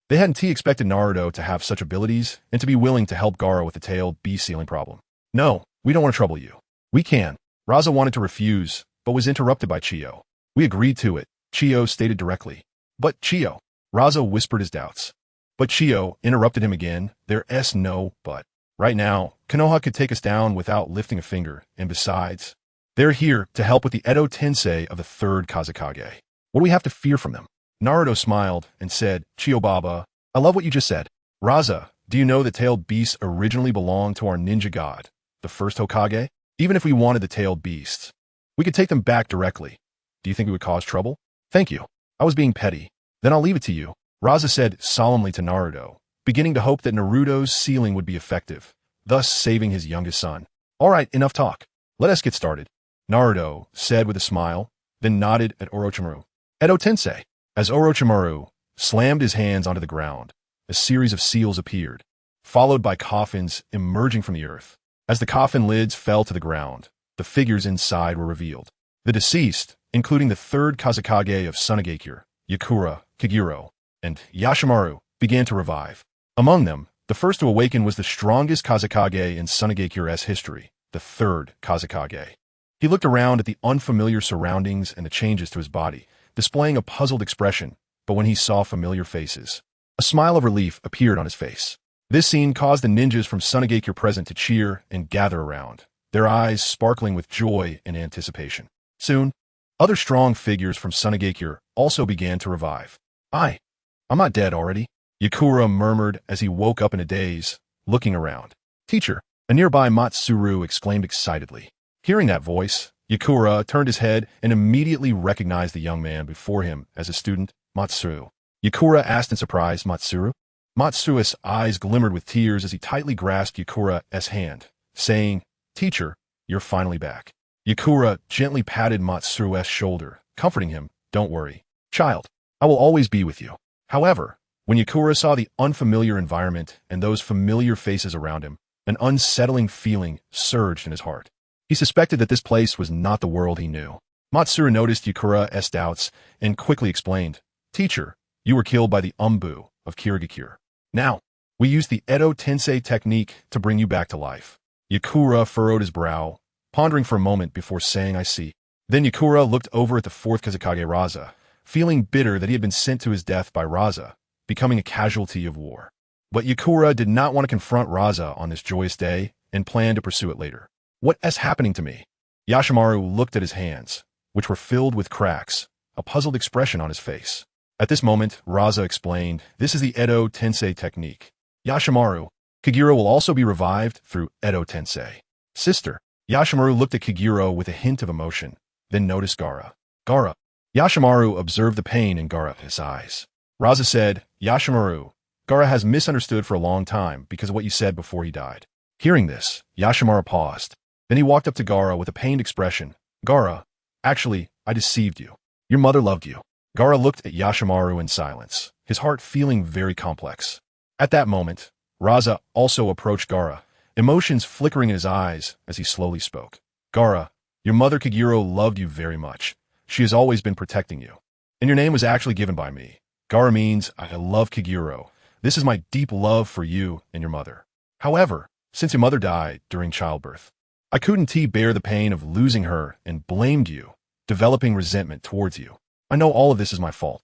Speaker 1: They hadn't expected Naruto to have such abilities and to be willing to help Gaara with the tailed beast sealing problem. "No, we don't want to trouble you. We can." Raza wanted to refuse, but was interrupted by Chiyo. "We agreed to it," Chiyo stated directly. "But Chiyo," Raza whispered his doubts. But Chiyo interrupted him again. "There's no but. Right now, Konoha could take us down without lifting a finger, and besides, they're here to help with the Edo Tensei of the third Kazekage. What do we have to fear from them?" Naruto smiled and said, "Chiyo Baba, I love what you just said. Raza, do you know that tailed beasts originally belonged to our ninja god, the first Hokage? Even if we wanted the tailed beasts, we could take them back directly. Do you think it would cause trouble?" "Thank you. I was being petty. Then I'll leave it to you," Raza said solemnly to Naruto, beginning to hope that Naruto's sealing would be effective, thus saving his youngest son. "All right, enough talk. Let us get started," Naruto said with a smile, then nodded at Orochimaru. "Edo Tensei." As Orochimaru slammed his hands onto the ground, a series of seals appeared, followed by coffins emerging from the earth. As the coffin lids fell to the ground, the figures inside were revealed. The deceased, including the third Kazekage of Sunagakure, Yakura, Kagero, and Yashimaru, began to revive. Among them, the first to awaken was the strongest Kazekage in Sunagakure's history, the third Kazekage. He looked around at the unfamiliar surroundings and the changes to his body, displaying a puzzled expression, but when he saw familiar faces, a smile of relief appeared on his face. This scene caused the ninjas from Sunagakure present to cheer and gather around, their eyes sparkling with joy and anticipation. Soon, other strong figures from Sunagakure also began to revive. I'm not dead already," Yakura murmured as he woke up in a daze, looking around. "Teacher," a nearby Matsuru exclaimed excitedly. Hearing that voice, Yakura turned his head and immediately recognized the young man before him as a student, Matsuru. Yakura asked in surprise, "Matsuru?" Matsuru's eyes glimmered with tears as he tightly grasped Yakura's hand, saying, "Teacher, you're finally back." Yakura gently patted Matsuru's shoulder, comforting him. "Don't worry, child. I will always be with you." However, when Yakura saw the unfamiliar environment and those familiar faces around him, an unsettling feeling surged in his heart. He suspected that this place was not the world he knew. Matsuru noticed Yakura's doubts and quickly explained, "Teacher, you were killed by the Umbu of Kirigakure. Now, we used the Edo Tensei technique to bring you back to life." Yakura furrowed his brow, pondering for a moment before saying, "I see." Then Yakura looked over at the fourth Kazekage Raza, feeling bitter that he had been sent to his death by Raza, becoming a casualty of war. But Yakura did not want to confront Raza on this joyous day and planned to pursue it later. "What is happening to me?" Yashimaru looked at his hands, which were filled with cracks, a puzzled expression on his face. At this moment, Raza explained, "This is the Edo Tensei technique. Yashimaru, Kagero will also be revived through Edo Tensei." "Sister." Yashimaru looked at Kagero with a hint of emotion, then noticed Gaara. "Gaara." Yashimaru observed the pain in Gaara's eyes. Raza said, "Yashimaru, Gaara has misunderstood for a long time because of what you said before he died. Hearing this, Yashimaru paused. Then he walked up to Gaara with a pained expression. Gaara, actually, I deceived you. Your mother loved you. Gaara looked at Yashimaru in silence, his heart feeling very complex. At that moment, Raza also approached Gaara, emotions flickering in his eyes as he slowly spoke. Gaara, your mother Kagero loved you very much. She has always been protecting you. And your name was actually given by me. Gaara means I love Kagero. This is my deep love for you and your mother. However, since your mother died during childbirth, I couldn't bear the pain of losing her and blamed you, developing resentment towards you. I know all of this is my fault.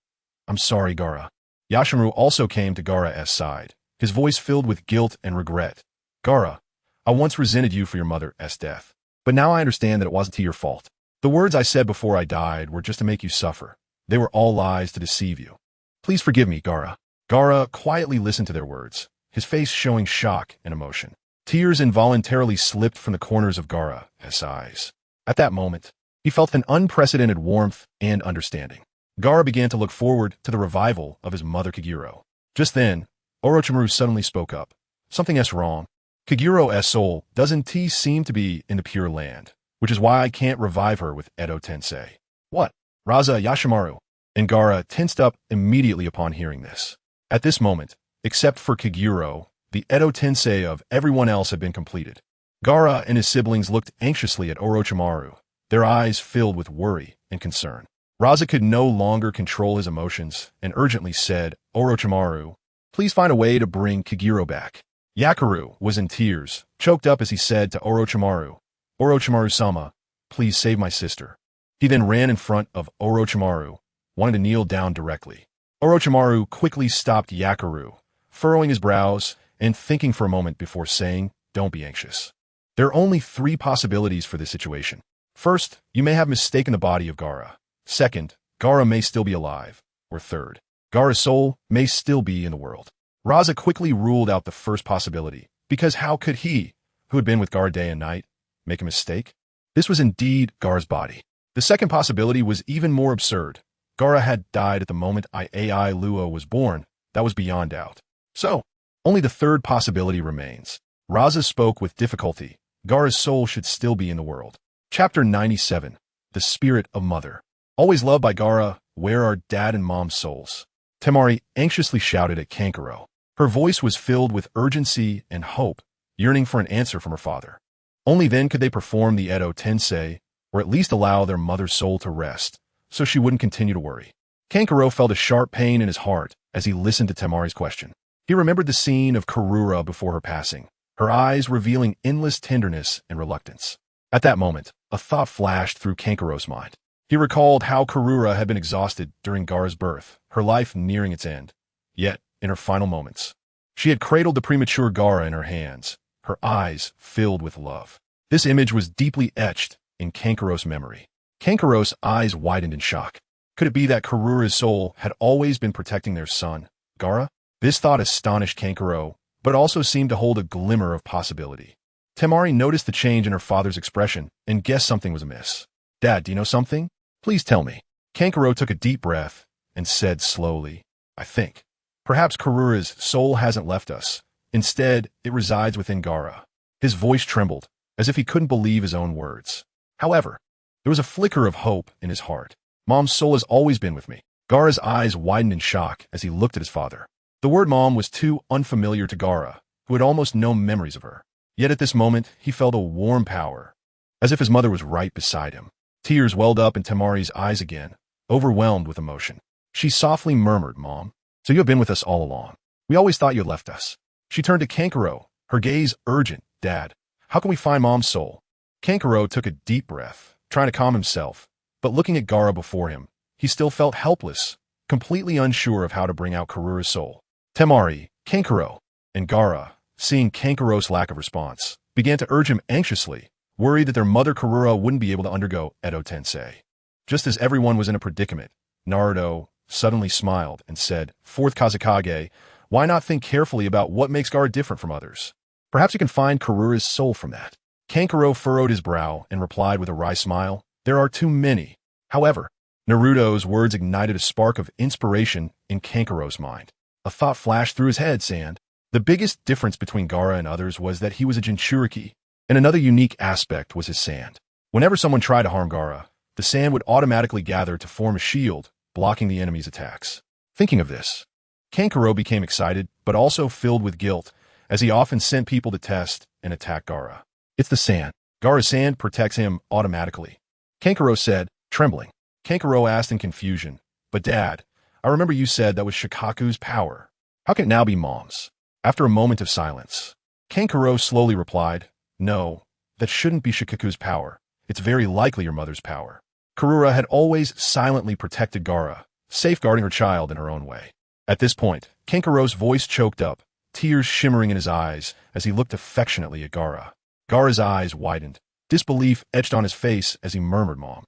Speaker 1: I'm sorry, Gaara. Yashimaru also came to Gaara's side, his voice filled with guilt and regret. Gaara, I once resented you for your mother's death, but now I understand that it wasn't your fault. The words I said before I died were just to make you suffer. They were all lies to deceive you. Please forgive me, Gaara. Gaara quietly listened to their words, his face showing shock and emotion. Tears involuntarily slipped from the corners of Gaara's eyes. At that moment, he felt an unprecedented warmth and understanding. Gaara began to look forward to the revival of his mother Kagero. Just then, Orochimaru suddenly spoke up. Something's wrong. Kagero's soul doesn't seem to be in the Pure Land, which is why I can't revive her with Edo Tensei. What? Raza Yashimaru and Gaara tensed up immediately upon hearing this. At this moment, except for Kagero, the Edo Tensei of everyone else had been completed. Gaara and his siblings looked anxiously at Orochimaru, their eyes filled with worry and concern. Raza could no longer control his emotions and urgently said, Orochimaru, please find a way to bring Kagero back. Yakaru was in tears, choked up as he said to Orochimaru, Orochimaru-sama, please save my sister. He then ran in front of Orochimaru, wanting to kneel down directly. Orochimaru quickly stopped Yakaru, furrowing his brows and thinking for a moment before saying, don't be anxious. There are only 3 possibilities for this situation. First, you may have mistaken the body of Gaara. Second, Gaara may still be alive. Or third, Gaara's soul may still be in the world. Raza quickly ruled out the first possibility, because how could he, who had been with Gaara day and night, make a mistake? This was indeed Gaara's body. The second possibility was even more absurd. Gaara had died at the moment Ai Luo was born. That was beyond doubt. So, only the third possibility remains. Raza spoke with difficulty. Gaara's soul should still be in the world. Chapter 97. The Spirit of Mother. Always loved by Gaara, where are Dad and Mom's souls? Temari anxiously shouted at Kankuro. Her voice was filled with urgency and hope, yearning for an answer from her father. Only then could they perform the Edo Tensei, or at least allow their mother's soul to rest, so she wouldn't continue to worry. Kankuro felt a sharp pain in his heart as he listened to Temari's question. He remembered the scene of Karura before her passing, her eyes revealing endless tenderness and reluctance. At that moment, a thought flashed through Kankuro's mind. He recalled how Karura had been exhausted during Gaara's birth, her life nearing its end. Yet, in her final moments, she had cradled the premature Gaara in her hands, her eyes filled with love. This image was deeply etched in Kankuro's memory. Kankuro's eyes widened in shock. Could it be that Karura's soul had always been protecting their son, Gaara? This thought astonished Kankuro, but also seemed to hold a glimmer of possibility. Temari noticed the change in her father's expression and guessed something was amiss. Dad, do you know something? Please tell me. Kankuro took a deep breath and said slowly, I think. Perhaps Karura's soul hasn't left us. Instead, it resides within Gaara. His voice trembled, as if he couldn't believe his own words. However, there was a flicker of hope in his heart. Mom's soul has always been with me. Gaara's eyes widened in shock as he looked at his father. The word mom was too unfamiliar to Gaara, who had almost no memories of her. Yet at this moment, he felt a warm power, as if his mother was right beside him. Tears welled up in Temari's eyes again, overwhelmed with emotion. She softly murmured, Mom, so you have been with us all along. We always thought you had left us. She turned to Kankuro, her gaze urgent. Dad, how can we find Mom's soul? Kankuro took a deep breath, trying to calm himself, but looking at Gaara before him, he still felt helpless, completely unsure of how to bring out Karura's soul. Temari, Kankuro, and Gaara, seeing Kankuro's lack of response, began to urge him anxiously, worried that their mother Karura wouldn't be able to undergo Edo Tensei. Just as everyone was in a predicament, Naruto suddenly smiled and said, Fourth Kazekage, why not think carefully about what makes Gaara different from others? Perhaps you can find Karura's soul from that. Kankuro furrowed his brow and replied with a wry smile, There are too many. However, Naruto's words ignited a spark of inspiration in Kankuro's mind. A thought flashed through his head, Sand. The biggest difference between Gaara and others was that he was a Jinchuriki, and another unique aspect was his sand. Whenever someone tried to harm Gaara, the sand would automatically gather to form a shield, blocking the enemy's attacks. Thinking of this, Kankuro became excited, but also filled with guilt, as he often sent people to test and attack Gaara. It's the sand. Gaara's sand protects him automatically. Kankuro said, trembling. Kankuro asked in confusion, but Dad, I remember you said that was Shikaku's power. How can it now be Mom's? After a moment of silence, Kankuro slowly replied, no, that shouldn't be Shikaku's power. It's very likely your mother's power. Karura had always silently protected Gaara, safeguarding her child in her own way. At this point, Kankuro's voice choked up, tears shimmering in his eyes as he looked affectionately at Gaara. Gaara's eyes widened. Disbelief etched on his face as he murmured, Mom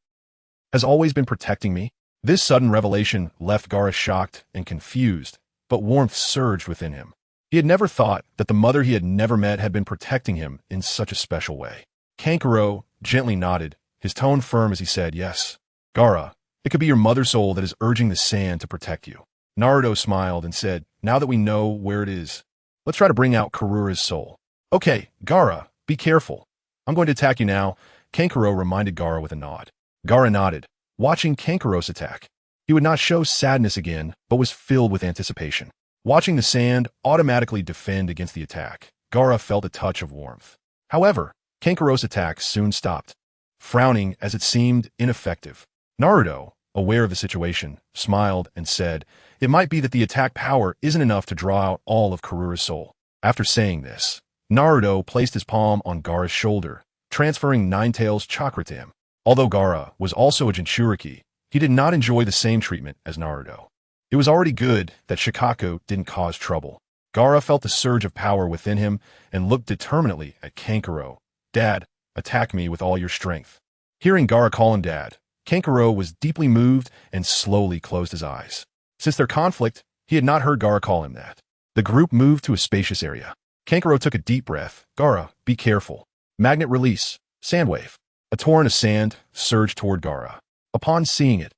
Speaker 1: has always been protecting me. This sudden revelation left Gaara shocked and confused, but warmth surged within him. He had never thought that the mother he had never met had been protecting him in such a special way. Kankuro gently nodded, his tone firm as he said, yes, Gaara, it could be your mother's soul that is urging the sand to protect you. Naruto smiled and said, now that we know where it is, let's try to bring out Karura's soul. Okay, Gaara, be careful. I'm going to attack you now, Kankuro reminded Gaara with a nod. Gaara nodded, watching Kankuro's attack. He would not show sadness again, but was filled with anticipation. Watching the sand automatically defend against the attack, Gaara felt a touch of warmth. However, Kankuro's attack soon stopped, frowning as it seemed ineffective. Naruto, aware of the situation, smiled and said, it might be that the attack power isn't enough to draw out all of Karura's soul. After saying this, Naruto placed his palm on Gaara's shoulder, transferring Ninetales' chakra to him. Although Gaara was also a Jinchuriki, he did not enjoy the same treatment as Naruto. It was already good that Shikaku didn't cause trouble. Gaara felt the surge of power within him and looked determinedly at Kankuro. Dad, attack me with all your strength. Hearing Gaara call him Dad, Kankuro was deeply moved and slowly closed his eyes. Since their conflict, he had not heard Gaara call him that. The group moved to a spacious area. Kankuro took a deep breath. Gaara, be careful. Magnet release. Sandwave. A torrent of sand surged toward Gaara. Upon seeing it,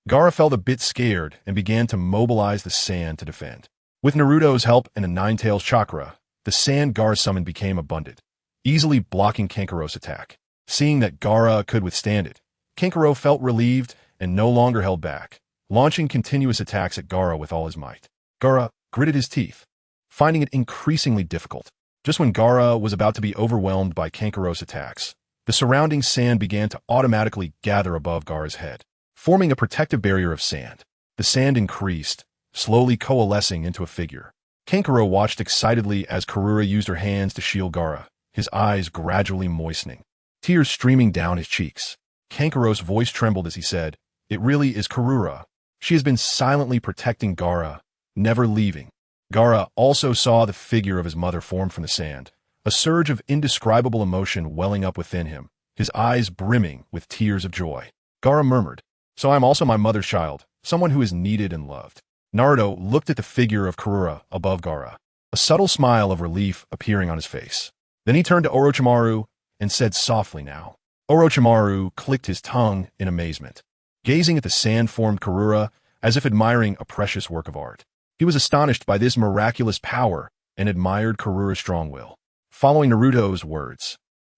Speaker 1: Gaara felt a bit scared and began to mobilize the sand to defend. With Naruto's help and a Ninetales chakra, the sand Gaara summoned became abundant, easily blocking Kankuro's attack. Seeing that Gaara could withstand it, Kankuro felt relieved and no longer held back, launching continuous attacks at Gaara with all his might. Gaara gritted his teeth, finding it increasingly difficult. Just when Gaara was about to be overwhelmed by Kankuro's attacks, the surrounding sand began to automatically gather above Gaara's head, forming a protective barrier of sand. The sand increased, slowly coalescing into a figure. Kankuro watched excitedly as Karura used her hands to shield Gaara, his eyes gradually moistening, tears streaming down his cheeks. Kankuro's voice trembled as he said, it really is Karura. She has been silently protecting Gaara, never leaving. Gaara also saw the figure of his mother form from the sand, a surge of indescribable emotion welling up within him, his eyes brimming with tears of joy. Gaara murmured, so I am also my mother's child, someone who is needed and loved. Naruto looked at the figure of Karura above Gaara, a subtle smile of relief appearing on his face. Then he turned to Orochimaru and said softly now. Orochimaru clicked his tongue in amazement, gazing at the sand-formed Karura as if admiring a precious work of art. He was astonished by this miraculous power and admired Karura's strong will. Following Naruto's words,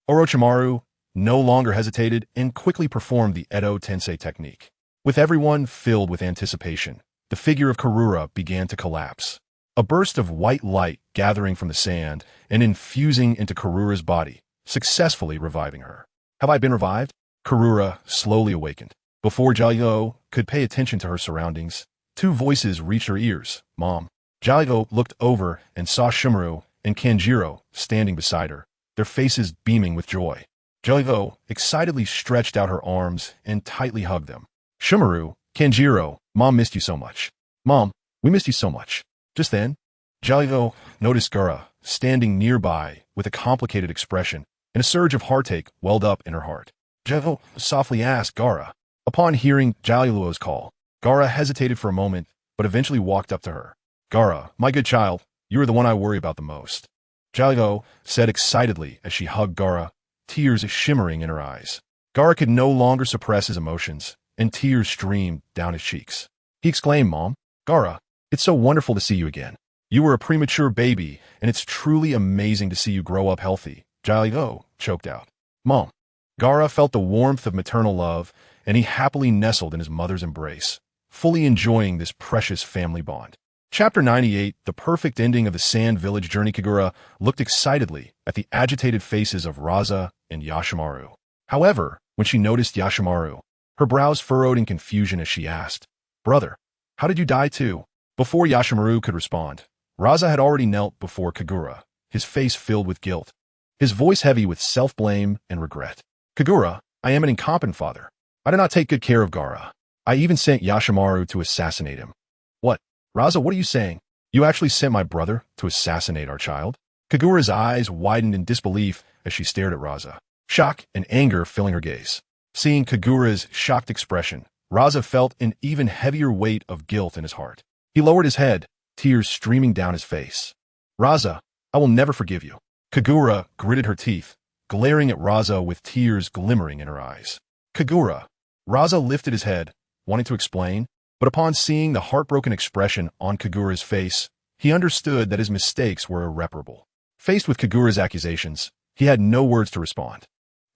Speaker 1: Orochimaru no longer hesitated and quickly performed the Edo Tensei technique. With everyone filled with anticipation, the figure of Karura began to collapse. A burst of white light gathering from the sand and infusing into Karura's body, successfully reviving her. Have I been revived? Karura slowly awakened. Before Jalyo could pay attention to her surroundings, two voices reached her ears. Mom. Jalyo looked over and saw Shimaru and Kanjiro standing beside her, their faces beaming with joy. Jalyo excitedly stretched out her arms and tightly hugged them. Shimaru, Kanjiro, Mom missed you so much. Mom, we missed you so much. Just then, Jalyo noticed Gaara standing nearby with a complicated expression, and a surge of heartache welled up in her heart. Jalyo softly asked Gaara. Upon hearing Jalyo's call, Gaara hesitated for a moment, but eventually walked up to her. Gaara, my good child, you are the one I worry about the most. Jalyo said excitedly as she hugged Gaara, tears shimmering in her eyes. Gaara could no longer suppress his emotions, and tears streamed down his cheeks. He exclaimed, Mom, Gaara, It's so wonderful to see you again. You were a premature baby, and it's truly amazing to see you grow up healthy. Jalio choked out. Mom. Gaara felt the warmth of maternal love, and he happily nestled in his mother's embrace, fully enjoying this precious family bond. Chapter 98, the perfect ending of the Sand Village journey. Kagura looked excitedly at the agitated faces of Raza and Yashimaru. However, when she noticed Yashimaru, her brows furrowed in confusion as she asked, "Brother, how did you die too?" Before Yashimaru could respond, Raza had already knelt before Kagura, his face filled with guilt, his voice heavy with self-blame and regret. "Kagura, I am an incompetent father. I did not take good care of Gaara. I even sent Yashimaru to assassinate him." "What? Raza, what are you saying? You actually sent my brother to assassinate our child?" Kagura's eyes widened in disbelief as she stared at Raza, shock and anger filling her gaze. Seeing Kagura's shocked expression, Raza felt an even heavier weight of guilt in his heart. He lowered his head, tears streaming down his face. "Raza, I will never forgive you." Kagura gritted her teeth, glaring at Raza with tears glimmering in her eyes. "Kagura." Raza lifted his head, wanting to explain, but upon seeing the heartbroken expression on Kagura's face, he understood that his mistakes were irreparable. Faced with Kagura's accusations, he had no words to respond.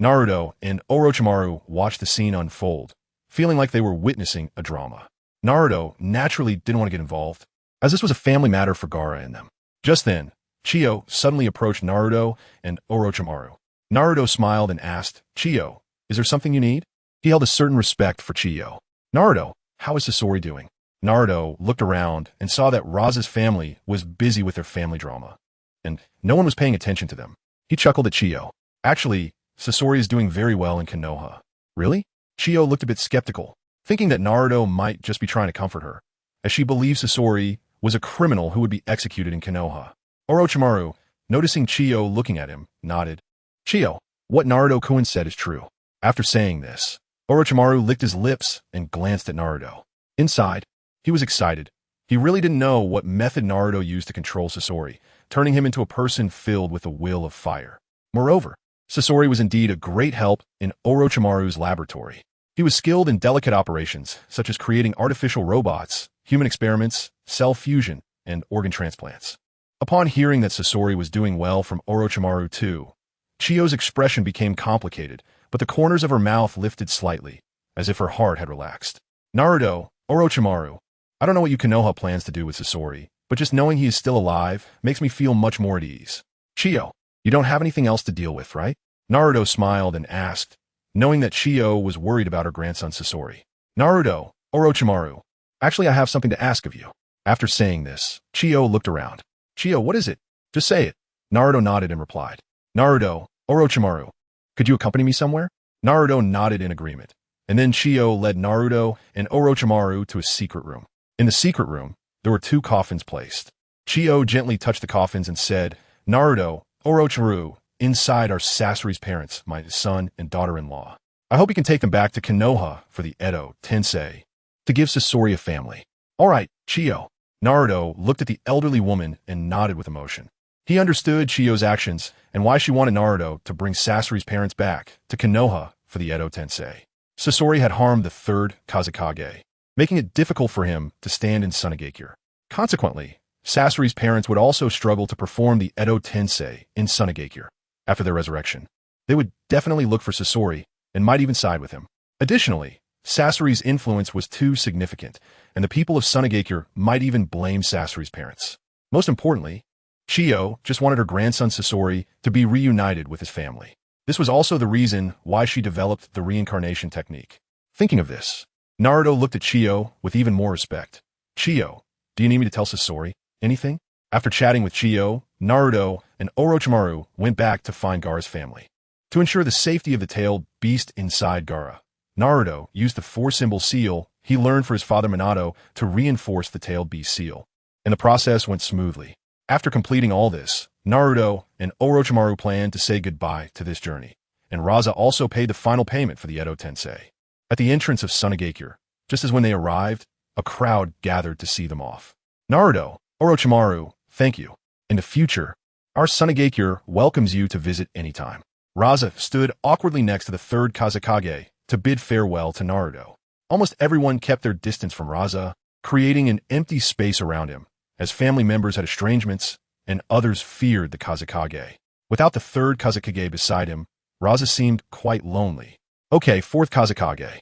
Speaker 1: Naruto and Orochimaru watched the scene unfold, feeling like they were witnessing a drama. Naruto naturally didn't want to get involved, as this was a family matter for Gaara and them. Just then, Chiyo suddenly approached Naruto and Orochimaru. Naruto smiled and asked, "Chiyo, is there something you need?" He held a certain respect for Chiyo. "Naruto, how is Sasori doing?" Naruto looked around and saw that Raza's family was busy with their family drama, and no one was paying attention to them. He chuckled at Chiyo. "Actually, Sasori is doing very well in Konoha." "Really?" Chiyo looked a bit skeptical, thinking that Naruto might just be trying to comfort her, as she believed Sasori was a criminal who would be executed in Konoha. Orochimaru, noticing Chiyo looking at him, nodded. "Chiyo, what Naruto-kun said is true." After saying this, Orochimaru licked his lips and glanced at Naruto. Inside, he was excited. He really didn't know what method Naruto used to control Sasori, turning him into a person filled with a will of fire. Moreover, Sasori was indeed a great help in Orochimaru's laboratory. He was skilled in delicate operations, such as creating artificial robots, human experiments, cell fusion, and organ transplants. Upon hearing that Sasori was doing well from Orochimaru too, Chiyo's expression became complicated, but the corners of her mouth lifted slightly, as if her heart had relaxed. "Naruto, Orochimaru, I don't know what you Konoha plans to do with Sasori, but just knowing he is still alive makes me feel much more at ease. Chiyo, you don't have anything else to deal with, right?" Naruto smiled and asked, knowing that Chiyo was worried about her grandson Sasori. "Naruto, Orochimaru, actually I have something to ask of you." After saying this, Chiyo looked around. "Chiyo, what is it? Just say it." Naruto nodded and replied. "Naruto, Orochimaru, could you accompany me somewhere?" Naruto nodded in agreement, and then Chiyo led Naruto and Orochimaru to a secret room. In the secret room, there were 2 coffins placed. Chiyo gently touched the coffins and said, "Naruto, Orochimaru, inside are Sasori's parents, my son and daughter-in-law. I hope you can take them back to Konoha for the Edo Tensei, to give Sasori a family." "All right, Chiyo." Naruto looked at the elderly woman and nodded with emotion. He understood Chiyo's actions and why she wanted Naruto to bring Sasori's parents back to Konoha for the Edo Tensei. Sasori had harmed the 3rd Kazekage, making it difficult for him to stand in Sunagakure. Consequently, Sasori's parents would also struggle to perform the Edo Tensei in Sunagakure. After their resurrection, they would definitely look for Sasori and might even side with him. Additionally, Sasori's influence was too significant, and the people of Sunagakure might even blame Sasori's parents. Most importantly, Chiyo just wanted her grandson Sasori to be reunited with his family. This was also the reason why she developed the reincarnation technique. Thinking of this, Naruto looked at Chiyo with even more respect. "Chiyo, do you need me to tell Sasori anything?" After chatting with Chiyo, Naruto and Orochimaru went back to find Gaara's family. To ensure the safety of the tailed beast inside Gaara, Naruto used the 4-symbol seal he learned for his father Minato to reinforce the tailed beast seal, and the process went smoothly. After completing all this, Naruto and Orochimaru planned to say goodbye to this journey, and Raza also paid the final payment for the Edo Tensei. At the entrance of Sunagakure, just as when they arrived, a crowd gathered to see them off. "Naruto, Orochimaru, thank you. In the future, our Sunagakure welcomes you to visit anytime." Raza stood awkwardly next to the 3rd Kazekage to bid farewell to Naruto. Almost everyone kept their distance from Raza, creating an empty space around him, as family members had estrangements and others feared the Kazekage. Without the third Kazekage beside him, Raza seemed quite lonely. Okay, fourth Kazekage.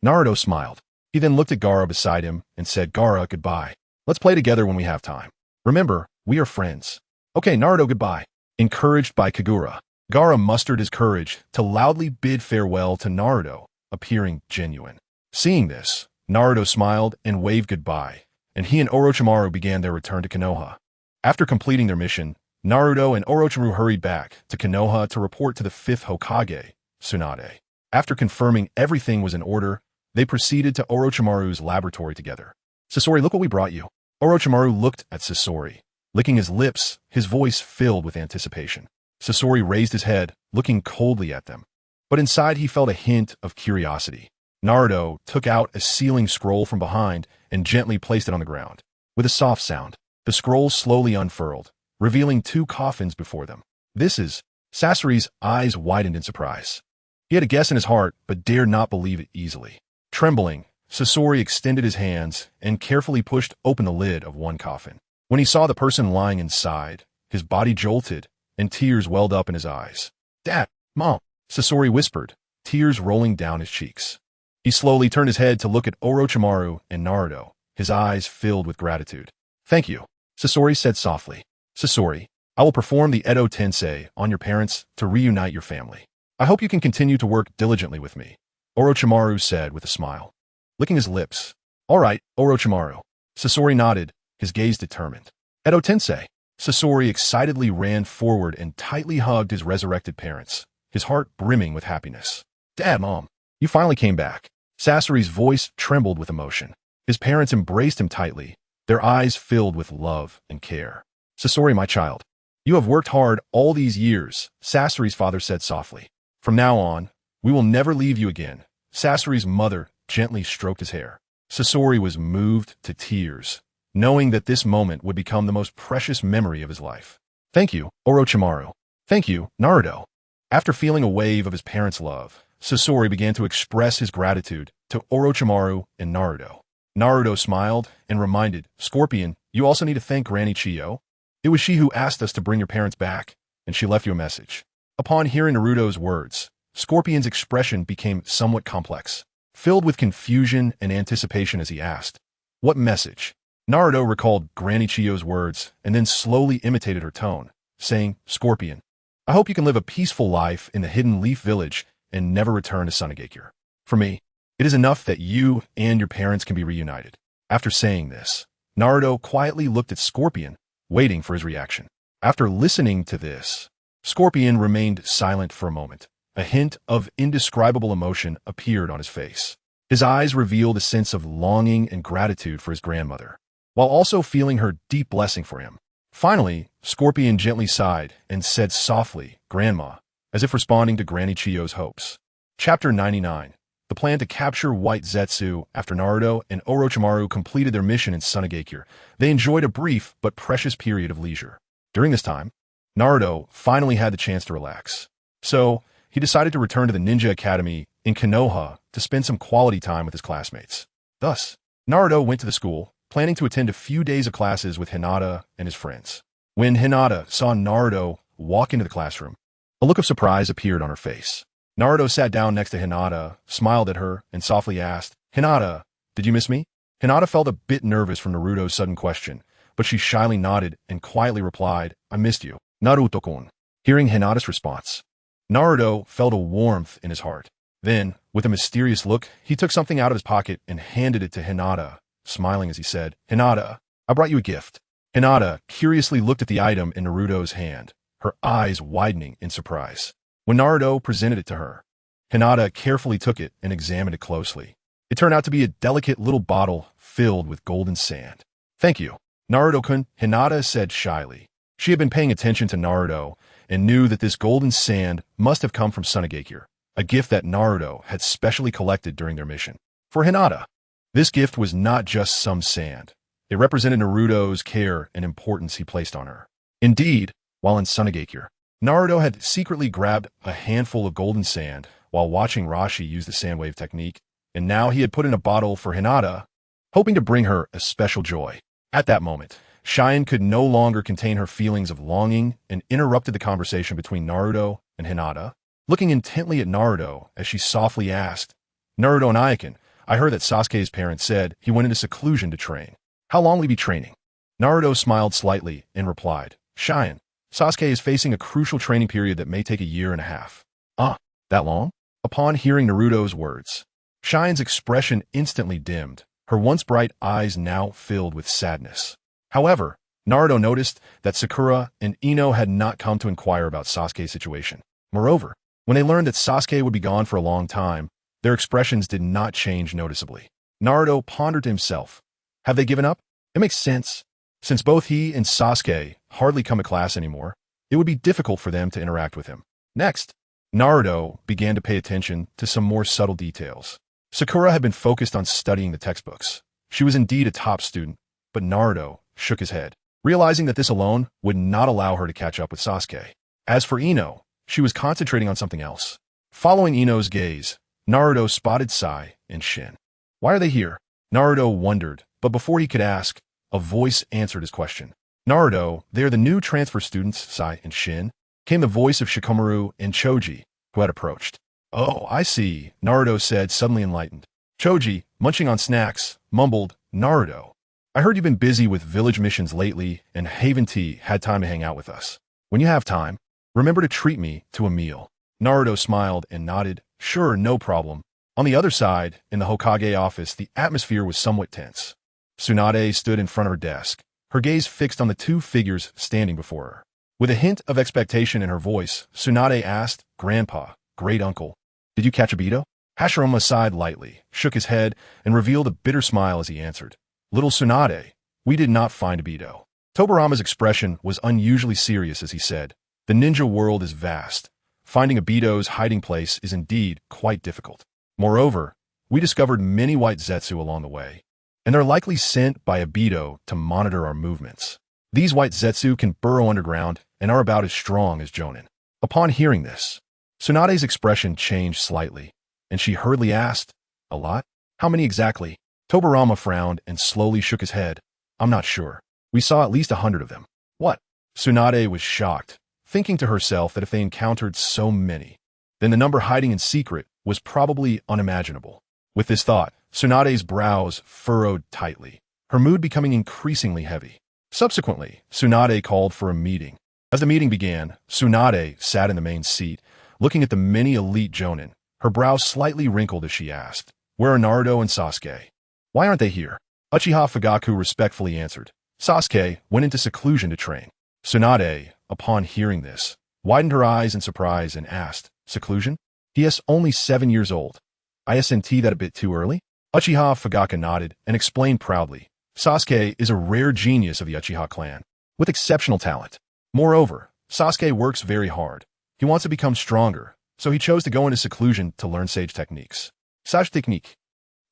Speaker 1: Naruto smiled. He then looked at Gaara beside him and said, Gaara, goodbye. Let's play together when we have time. Remember, we are friends. Okay, Naruto, goodbye. Encouraged by Kagura, Gaara mustered his courage to loudly bid farewell to Naruto, appearing genuine. Seeing this, Naruto smiled and waved goodbye, and he and Orochimaru began their return to Konoha. After completing their mission, Naruto and Orochimaru hurried back to Konoha to report to the fifth Hokage, Tsunade. After confirming everything was in order, they proceeded to Orochimaru's laboratory together. Sasori, look what we brought you. Orochimaru looked at Sasori, licking his lips, his voice filled with anticipation. Sasori raised his head, looking coldly at them. But inside he felt a hint of curiosity. Naruto took out a sealing scroll from behind and gently placed it on the ground. With a soft sound, the scroll slowly unfurled, revealing two coffins before them. This is... Sasori's eyes widened in surprise. He had a guess in his heart, but dared not believe it easily. Trembling, Sasori extended his hands and carefully pushed open the lid of one coffin. When he saw the person lying inside, his body jolted and tears welled up in his eyes. Dad, Mom, Sasori whispered, tears rolling down his cheeks. He slowly turned his head to look at Orochimaru and Naruto, his eyes filled with gratitude. Thank you, Sasori said softly. Sasori, I will perform the Edo Tensei on your parents to reunite your family. I hope you can continue to work diligently with me, Orochimaru said with a smile. Licking his lips. All right, Orochimaru. Sasori nodded, his gaze determined. Edo Tensei. Sasori excitedly ran forward and tightly hugged his resurrected parents, his heart brimming with happiness. Dad, Mom, you finally came back. Sasori's voice trembled with emotion. His parents embraced him tightly, their eyes filled with love and care. Sasori, my child, you have worked hard all these years, Sasori's father said softly. From now on, we will never leave you again. Sasori's mother gently stroked his hair. Sasori was moved to tears, knowing that this moment would become the most precious memory of his life. Thank you, Orochimaru. Thank you, Naruto. After feeling a wave of his parents' love, Sasori began to express his gratitude to Orochimaru and Naruto. Naruto smiled and reminded, Scorpion, you also need to thank Granny Chiyo. It was she who asked us to bring your parents back, and she left you a message. Upon hearing Naruto's words, Scorpion's expression became somewhat complex, filled with confusion and anticipation as he asked, What message? Naruto recalled Granny Chiyo's words and then slowly imitated her tone, saying, Scorpion, I hope you can live a peaceful life in the Hidden Leaf Village and never return to Sunagakure. For me, it is enough that you and your parents can be reunited. After saying this, Naruto quietly looked at Scorpion, waiting for his reaction. After listening to this, Scorpion remained silent for a moment. A hint of indescribable emotion appeared on his face. His eyes revealed a sense of longing and gratitude for his grandmother, while also feeling her deep blessing for him. Finally, Scorpion gently sighed and said softly, Grandma, as if responding to Granny Chiyo's hopes. Chapter 99. The plan to capture White Zetsu. After Naruto and Orochimaru completed their mission in Sunagakure, they enjoyed a brief but precious period of leisure. During this time, Naruto finally had the chance to relax. So, he decided to return to the Ninja Academy in Konoha to spend some quality time with his classmates. Thus, Naruto went to the school, planning to attend a few days of classes with Hinata and his friends. When Hinata saw Naruto walk into the classroom, a look of surprise appeared on her face. Naruto sat down next to Hinata, smiled at her, and softly asked, Hinata, did you miss me? Hinata felt a bit nervous from Naruto's sudden question, but she shyly nodded and quietly replied, I missed you, Naruto-kun. Hearing Hinata's response, Naruto felt a warmth in his heart. Then, with a mysterious look, he took something out of his pocket and handed it to Hinata, smiling as he said, Hinata, I brought you a gift. Hinata curiously looked at the item in Naruto's hand, her eyes widening in surprise. When Naruto presented it to her, Hinata carefully took it and examined it closely. It turned out to be a delicate little bottle filled with golden sand. Thank you, Naruto-kun, Hinata said shyly. She had been paying attention to Naruto and knew that this golden sand must have come from Sunagakure, a gift that Naruto had specially collected during their mission. For Hinata, this gift was not just some sand. It represented Naruto's care and importance he placed on her. Indeed, while in Sunagakure, Naruto had secretly grabbed a handful of golden sand while watching Rashi use the sand wave technique, and now he had put in a bottle for Hinata. hoping to bring her a special joy. At that moment, Cheyenne could no longer contain her feelings of longing and interrupted the conversation between Naruto and Hinata, looking intently at Naruto as she softly asked, "Naruto and Ayakin, I heard that Sasuke's parents said he went into seclusion to train. How long will he be training?" Naruto smiled slightly and replied, "Cheyenne, Sasuke is facing a crucial training period that may take a year and a half." "Ah, that long?" Upon hearing Naruto's words, Cheyenne's expression instantly dimmed, her once bright eyes now filled with sadness. However, Naruto noticed that Sakura and Ino had not come to inquire about Sasuke's situation. Moreover, when they learned that Sasuke would be gone for a long time, their expressions did not change noticeably. Naruto pondered to himself, have they given up? It makes sense. Since both he and Sasuke hardly come to class anymore, it would be difficult for them to interact with him. Next, Naruto began to pay attention to some more subtle details. Sakura had been focused on studying the textbooks. She was indeed a top student, but Naruto shook his head, realizing that this alone would not allow her to catch up with Sasuke. As for Ino, she was concentrating on something else. Following Ino's gaze, Naruto spotted Sai and Shin. Why are they here? Naruto wondered, but before he could ask, a voice answered his question. Naruto, they are the new transfer students, Sai and Shin, came the voice of Shikamaru and Choji, who had approached. Oh, I see, Naruto said, suddenly enlightened. Choji, munching on snacks, mumbled, Naruto, I heard you've been busy with village missions lately, and Haven Tea had time to hang out with us. When you have time, remember to treat me to a meal. Naruto smiled and nodded, sure, no problem. On the other side, in the Hokage office, the atmosphere was somewhat tense. Tsunade stood in front of her desk, her gaze fixed on the two figures standing before her. With a hint of expectation in her voice, Tsunade asked, Grandpa, great uncle, did you catch a Beto? Hashirama sighed lightly, shook his head, and revealed a bitter smile as he answered. Little Tsunade, we did not find a Beto. Tobirama's expression was unusually serious as he said, the ninja world is vast. Finding a Beto's hiding place is indeed quite difficult. Moreover, we discovered many white Zetsu along the way, and they're likely sent by a Beto to monitor our movements. These white Zetsu can burrow underground and are about as strong as Jonin. Upon hearing this, Tsunade's expression changed slightly, and she hurriedly asked, a lot? How many exactly? Tobirama frowned and slowly shook his head. I'm not sure. We saw at least 100 of them. What? Tsunade was shocked, thinking to herself that if they encountered so many, then the number hiding in secret was probably unimaginable. With this thought, Tsunade's brows furrowed tightly, her mood becoming increasingly heavy. Subsequently, Tsunade called for a meeting. As the meeting began, Tsunade sat in the main seat, looking at the many elite Jonin, her brows slightly wrinkled as she asked, where are Naruto and Sasuke? Why aren't they here? Uchiha Fugaku respectfully answered, Sasuke went into seclusion to train. Tsunade, upon hearing this, widened her eyes in surprise and asked, seclusion? He is only 7 years old. Isn't that a bit too early? Uchiha Fugaku nodded and explained proudly, Sasuke is a rare genius of the Uchiha clan, with exceptional talent. Moreover, Sasuke works very hard. He wants to become stronger, so he chose to go into seclusion to learn sage techniques. Sage technique.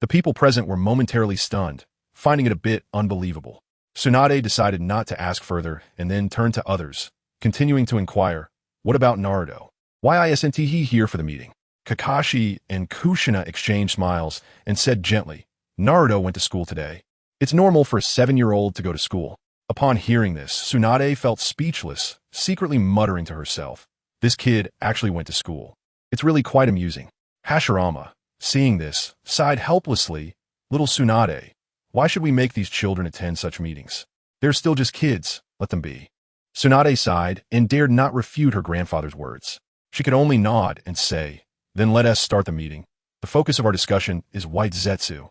Speaker 1: The people present were momentarily stunned, finding it a bit unbelievable. Tsunade decided not to ask further and then turned to others, continuing to inquire, what about Naruto? Why isn't he here for the meeting? Kakashi and Kushina exchanged smiles and said gently, Naruto went to school today. It's normal for a 7-year-old to go to school. Upon hearing this, Tsunade felt speechless, secretly muttering to herself, this kid actually went to school. It's really quite amusing. Hashirama, seeing this, sighed helplessly, little Tsunade, why should we make these children attend such meetings? They're still just kids, let them be. Tsunade sighed and dared not refute her grandfather's words. She could only nod and say, then let us start the meeting. The focus of our discussion is white Zetsu.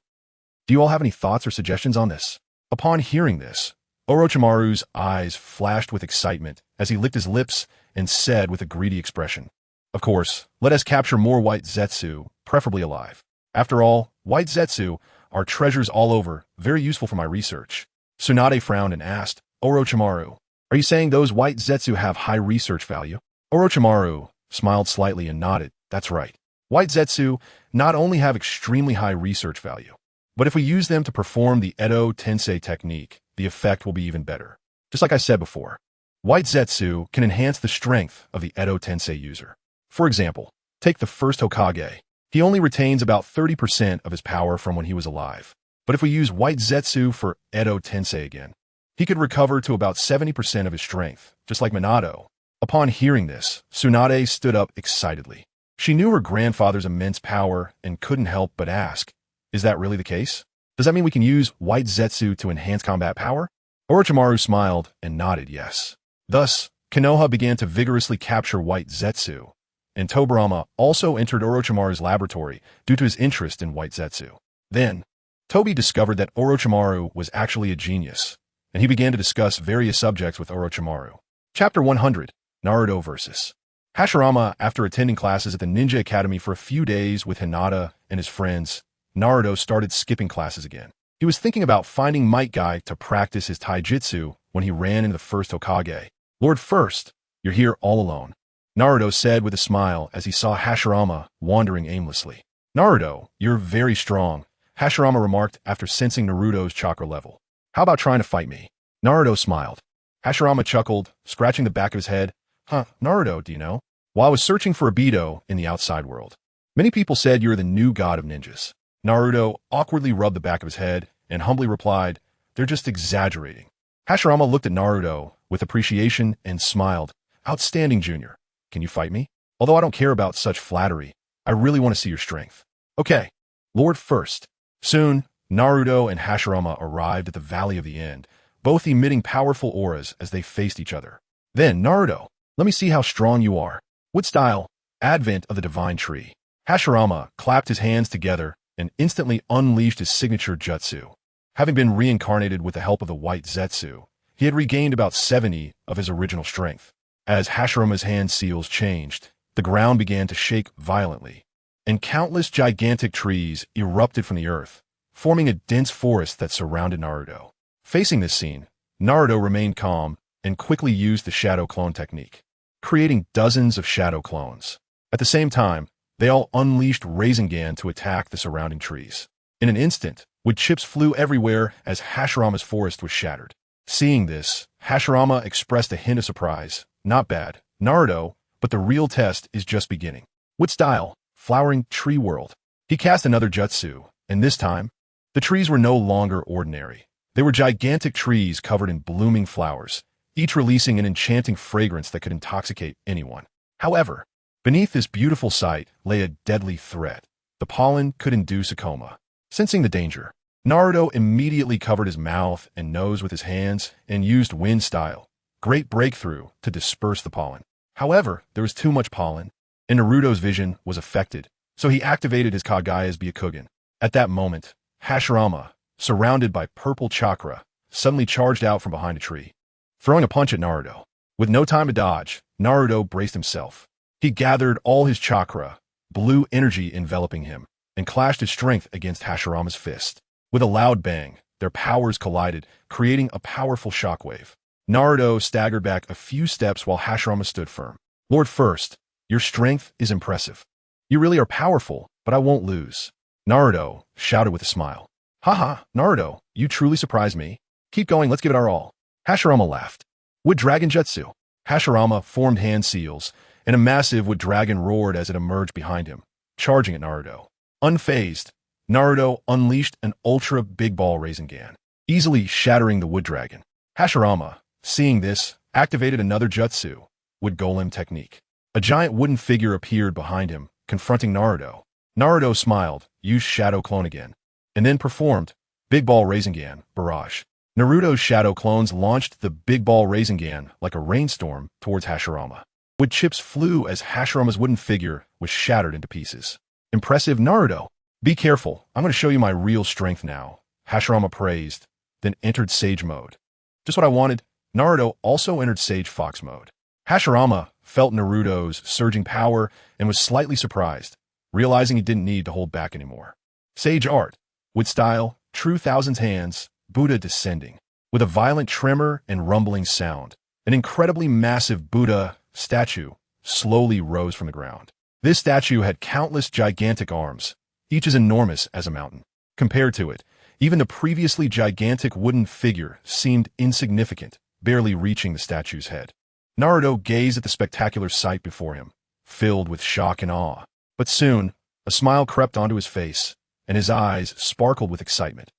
Speaker 1: Do you all have any thoughts or suggestions on this? Upon hearing this, Orochimaru's eyes flashed with excitement as he licked his lips and said with a greedy expression, of course, let us capture more white Zetsu, preferably alive. After all, white Zetsu are treasures all over, very useful for my research. Tsunade frowned and asked, Orochimaru, are you saying those white Zetsu have high research value? Orochimaru smiled slightly and nodded, that's right. White Zetsu not only have extremely high research value, but if we use them to perform the Edo Tensei technique, the effect will be even better. Just like I said before, white Zetsu can enhance the strength of the Edo Tensei user. For example, take the first Hokage. He only retains about 30% of his power from when he was alive. But if we use White Zetsu for Edo Tensei again, he could recover to about 70% of his strength, just like Minato. Upon hearing this, Tsunade stood up excitedly. She knew her grandfather's immense power and couldn't help but ask, is that really the case? Does that mean we can use White Zetsu to enhance combat power? Orochimaru smiled and nodded yes. Thus, Konoha began to vigorously capture White Zetsu, and Tobirama also entered Orochimaru's laboratory due to his interest in White Zetsu. Then, Tobi discovered that Orochimaru was actually a genius, and he began to discuss various subjects with Orochimaru. Chapter 100, Naruto vs. Hashirama. After attending classes at the Ninja Academy for a few days with Hinata and his friends, Naruto started skipping classes again. He was thinking about finding Might Guy to practice his taijutsu when he ran into the first Hokage. Lord First, you're here all alone, Naruto said with a smile as he saw Hashirama wandering aimlessly. Naruto, you're very strong, Hashirama remarked after sensing Naruto's chakra level. How about trying to fight me? Naruto smiled. Hashirama chuckled, scratching the back of his head. Naruto, do you know? While I was searching for Obito in the outside world, many people said you're the new god of ninjas. Naruto awkwardly rubbed the back of his head and humbly replied, they're just exaggerating. Hashirama looked at Naruto with appreciation and smiled. Outstanding, Junior. Can you fight me? Although I don't care about such flattery, I really want to see your strength. Okay, Lord First. Soon, Naruto and Hashirama arrived at the Valley of the End, both emitting powerful auras as they faced each other. Then, Naruto, let me see how strong you are. What style? Advent of the Divine Tree. Hashirama clapped his hands together and instantly unleashed his signature jutsu. Having been reincarnated with the help of the White Zetsu, he had regained about 70 of his original strength. As Hashirama's hand seals changed, the ground began to shake violently, and countless gigantic trees erupted from the earth, forming a dense forest that surrounded Naruto. Facing this scene, Naruto remained calm and quickly used the shadow clone technique, creating dozens of shadow clones. At the same time, they all unleashed Rasengan to attack the surrounding trees. In an instant, wood chips flew everywhere as Hashirama's forest was shattered. Seeing this, Hashirama expressed a hint of surprise. Not bad, Naruto, but the real test is just beginning. What style? Flowering Tree World. He cast another jutsu, and this time, the trees were no longer ordinary. They were gigantic trees covered in blooming flowers, each releasing an enchanting fragrance that could intoxicate anyone. However, beneath this beautiful sight lay a deadly threat. The pollen could induce a coma. Sensing the danger, Naruto immediately covered his mouth and nose with his hands and used wind style, Great Breakthrough, to disperse the pollen. However, there was too much pollen, and Naruto's vision was affected, so he activated his Kagaya's Byakugan. At that moment, Hashirama, surrounded by purple chakra, suddenly charged out from behind a tree, throwing a punch at Naruto. With no time to dodge, Naruto braced himself. He gathered all his chakra, blue energy enveloping him, and clashed his strength against Hashirama's fist. With a loud bang, their powers collided, creating a powerful shockwave. Naruto staggered back a few steps while Hashirama stood firm. Lord First, your strength is impressive. You really are powerful, but I won't lose. Naruto shouted with a smile. Haha, Naruto, you truly surprised me. Keep going, let's give it our all. Hashirama laughed. Wood Dragon Jutsu. Hashirama formed hand seals, and a massive wood dragon roared as it emerged behind him, charging at Naruto. Unfazed, Naruto unleashed an ultra big ball Rasengan, easily shattering the wood dragon. Hashirama, seeing this, activated another jutsu, Wood Golem technique. A giant wooden figure appeared behind him, confronting Naruto. Naruto smiled, used Shadow Clone again, and then performed Big Ball Rasengan Barrage. Naruto's shadow clones launched the Big Ball Rasengan like a rainstorm towards Hashirama. Wood chips flew as Hashirama's wooden figure was shattered into pieces. Impressive, Naruto. Be careful, I'm going to show you my real strength now, Hashirama praised, then entered Sage Mode. Just what I wanted, Naruto also entered Sage Fox Mode. Hashirama felt Naruto's surging power and was slightly surprised, realizing he didn't need to hold back anymore. Sage Art. Wood Style, True Thousand's Hands, Buddha descending. With a violent tremor and rumbling sound, an incredibly massive Buddha statue slowly rose from the ground. This statue had countless gigantic arms, each as enormous as a mountain. Compared to it, even the previously gigantic wooden figure seemed insignificant, barely reaching the statue's head. Naruto gazed at the spectacular sight before him, filled with shock and awe. But soon, a smile crept onto his face, and his eyes sparkled with excitement.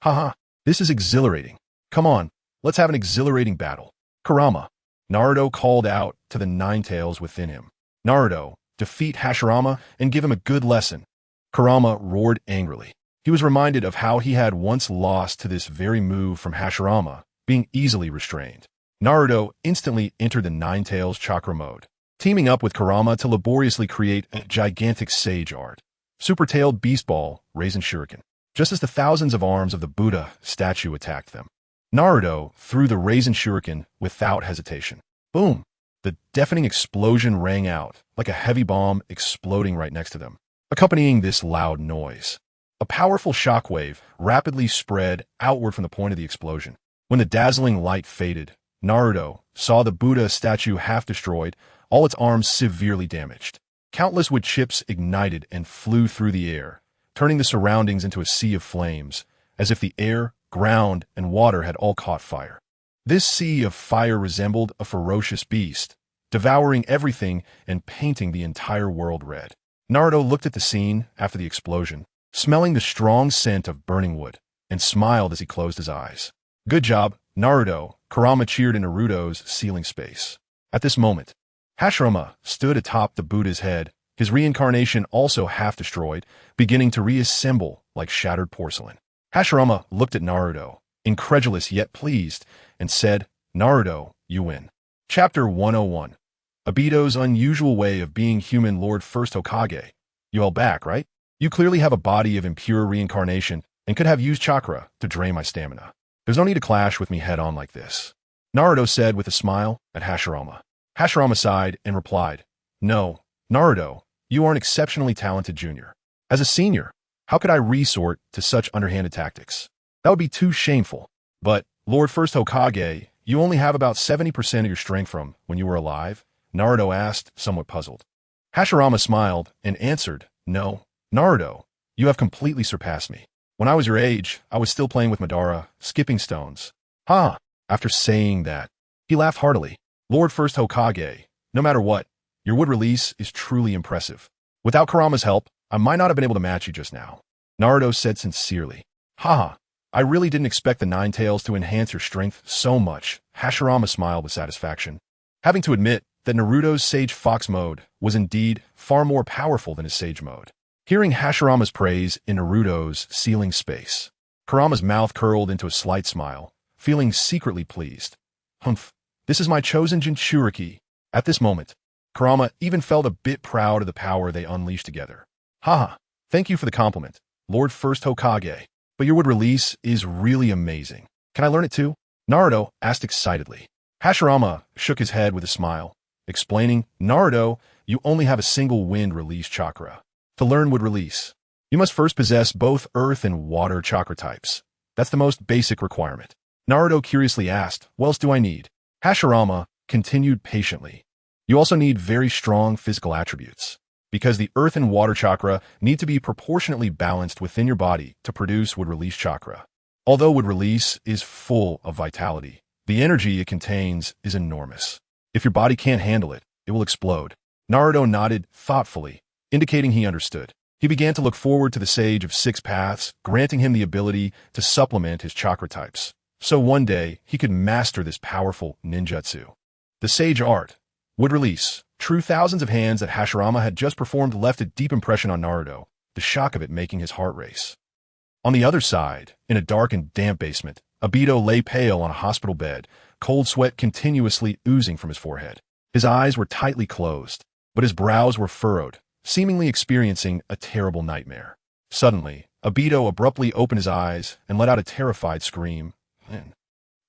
Speaker 1: Haha, this is exhilarating. Come on, let's have an exhilarating battle. Kurama. Naruto called out to the nine tails within him. Naruto, defeat Hashirama and give him a good lesson. Kurama roared angrily. He was reminded of how he had once lost to this very move from Hashirama, being easily restrained. Naruto instantly entered the Nine Tails chakra mode, teaming up with Kurama to laboriously create a gigantic sage art. Super-tailed beast ball, Raisin Shuriken. Just as the thousands of arms of the Buddha statue attacked them, Naruto threw the Raisin Shuriken without hesitation. Boom! The deafening explosion rang out, like a heavy bomb exploding right next to them. Accompanying this loud noise, a powerful shockwave rapidly spread outward from the point of the explosion. When the dazzling light faded, Naruto saw the Buddha statue half destroyed, all its arms severely damaged. Countless wood chips ignited and flew through the air, turning the surroundings into a sea of flames, as if the air, ground, and water had all caught fire. This sea of fire resembled a ferocious beast, devouring everything and painting the entire world red. Naruto looked at the scene after the explosion, smelling the strong scent of burning wood, and smiled as he closed his eyes. Good job, Naruto, Kurama cheered in Naruto's ceiling space. At this moment, Hashirama stood atop the Buddha's head, his reincarnation also half destroyed, beginning to reassemble like shattered porcelain. Hashirama looked at Naruto, incredulous yet pleased, and said, Naruto, you win. Chapter 101. Obito's unusual way of being human. Lord First Hokage. You all back, right? You clearly have a body of impure reincarnation and could have used chakra to drain my stamina. There's no need to clash with me head-on like this. Naruto said with a smile at Hashirama. Hashirama sighed and replied, No, Naruto, you are an exceptionally talented junior. As a senior, how could I resort to such underhanded tactics? That would be too shameful. But, Lord First Hokage, you only have about 70% of your strength from when you were alive? Naruto asked, somewhat puzzled. Hashirama smiled and answered, No, Naruto, you have completely surpassed me. When I was your age, I was still playing with Madara, skipping stones. Ha! After saying that, he laughed heartily. Lord First Hokage, no matter what, your wood release is truly impressive. Without Kurama's help, I might not have been able to match you just now. Naruto said sincerely. Ha! I really didn't expect the Nine Tails to enhance your strength so much. Hashirama smiled with satisfaction, having to admit that Naruto's Sage Fox mode was indeed far more powerful than his Sage mode. Hearing Hashirama's praise in Naruto's ceiling space, Kurama's mouth curled into a slight smile, feeling secretly pleased. Humph, this is my chosen Jinchuriki. At this moment, Kurama even felt a bit proud of the power they unleashed together. Haha, thank you for the compliment, Lord First Hokage, but your wood release is really amazing. Can I learn it too? Naruto asked excitedly. Hashirama shook his head with a smile, explaining, Naruto, you only have a single wind release chakra. To learn wood release, you must first possess both earth and water chakra types. That's the most basic requirement. Naruto curiously asked, what else do I need? Hashirama continued patiently. You also need very strong physical attributes, because the earth and water chakra need to be proportionately balanced within your body to produce wood release chakra. Although wood release is full of vitality, the energy it contains is enormous. If your body can't handle it, it will explode. Naruto nodded thoughtfully, indicating he understood. He began to look forward to the Sage of Six Paths, granting him the ability to supplement his chakra types, so one day he could master this powerful ninjutsu. The Sage Art, wood release, true. Thousands of hands that Hashirama had just performed left a deep impression on Naruto, the shock of it making his heart race. On the other side, in a dark and damp basement, Obito lay pale on a hospital bed, cold sweat continuously oozing from his forehead. His eyes were tightly closed, but his brows were furrowed, seemingly experiencing a terrible nightmare. Suddenly, Obito abruptly opened his eyes and let out a terrified scream.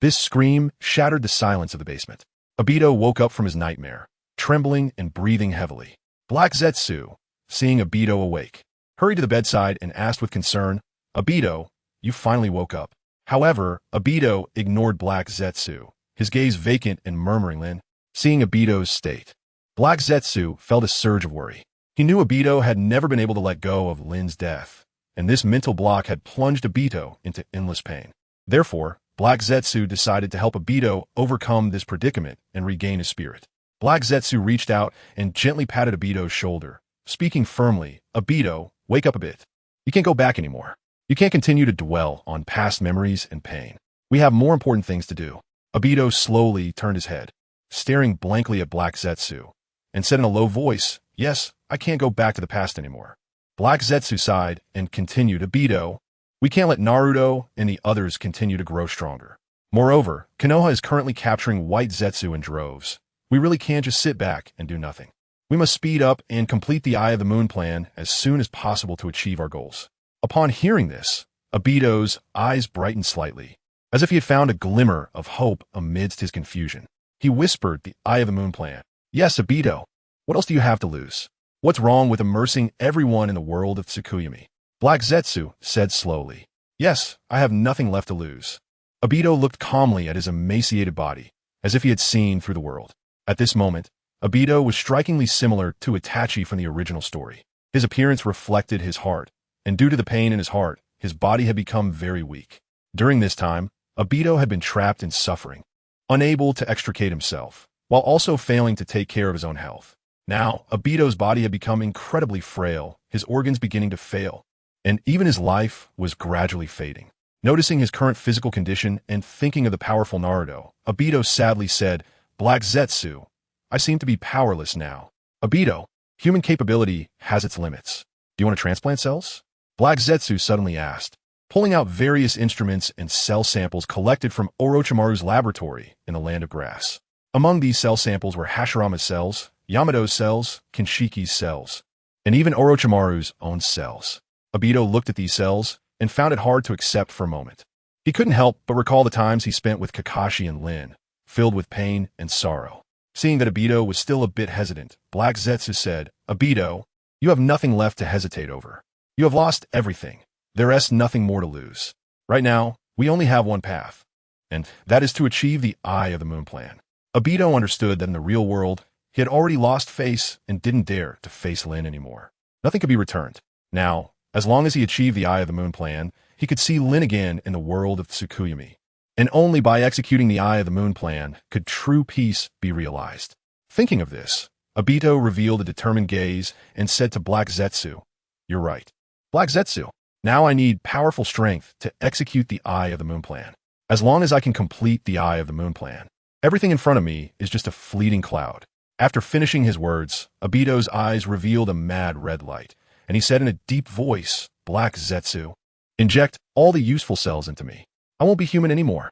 Speaker 1: This scream shattered the silence of the basement. Obito woke up from his nightmare, trembling and breathing heavily. Black Zetsu, seeing Obito awake, hurried to the bedside and asked with concern, Obito, you finally woke up. However, Obito ignored Black Zetsu, his gaze vacant and murmuring Lin. Seeing Obito's state, Black Zetsu felt a surge of worry. He knew Obito had never been able to let go of Lin's death, and this mental block had plunged Obito into endless pain. Therefore, Black Zetsu decided to help Obito overcome this predicament and regain his spirit. Black Zetsu reached out and gently patted Obito's shoulder, speaking firmly, Obito, wake up a bit. You can't go back anymore. You can't continue to dwell on past memories and pain. We have more important things to do. Obito slowly turned his head, staring blankly at Black Zetsu, and said in a low voice, "Yes, I can't go back to the past anymore." Black Zetsu sighed and continued, "Obito, we can't let Naruto and the others continue to grow stronger. Moreover, Konoha is currently capturing white Zetsu in droves. We really can't just sit back and do nothing. We must speed up and complete the Eye of the Moon plan as soon as possible to achieve our goals." Upon hearing this, Obito's eyes brightened slightly, as if he had found a glimmer of hope amidst his confusion. He whispered the Eye of the Moon plan. "Yes, Obito. What else do you have to lose? What's wrong with immersing everyone in the world of Tsukuyumi?" Black Zetsu said slowly. "Yes, I have nothing left to lose." Obito looked calmly at his emaciated body, as if he had seen through the world. At this moment, Obito was strikingly similar to Itachi from the original story. His appearance reflected his heart, and due to the pain in his heart, his body had become very weak. During this time, Obito had been trapped in suffering, unable to extricate himself, while also failing to take care of his own health. Now, Obito's body had become incredibly frail, his organs beginning to fail, and even his life was gradually fading. Noticing his current physical condition and thinking of the powerful Naruto, Obito sadly said, "Black Zetsu, I seem to be powerless now." "Obito, human capability has its limits. Do you want to transplant cells?" Black Zetsu suddenly asked, pulling out various instruments and cell samples collected from Orochimaru's laboratory in the Land of Grass. Among these cell samples were Hashirama's cells, Yamato's cells, Kinshiki's cells, and even Orochimaru's own cells. Obito looked at these cells and found it hard to accept for a moment. He couldn't help but recall the times he spent with Kakashi and Lin, filled with pain and sorrow. Seeing that Obito was still a bit hesitant, Black Zetsu said, "Obito, you have nothing left to hesitate over. You have lost everything. There is nothing more to lose. Right now, we only have one path, and that is to achieve the Eye of the Moon plan." Obito understood that in the real world, he had already lost face and didn't dare to face Lin anymore. Nothing could be returned. Now, as long as he achieved the Eye of the Moon plan, he could see Lin again in the world of Tsukuyumi. And only by executing the Eye of the Moon plan could true peace be realized. Thinking of this, Obito revealed a determined gaze and said to Black Zetsu, "You're right. Black Zetsu, now I need powerful strength to execute the Eye of the Moon plan. As long as I can complete the Eye of the Moon plan, everything in front of me is just a fleeting cloud." After finishing his words, Obito's eyes revealed a mad red light, and he said in a deep voice, "Black Zetsu, inject all the useful cells into me. I won't be human anymore."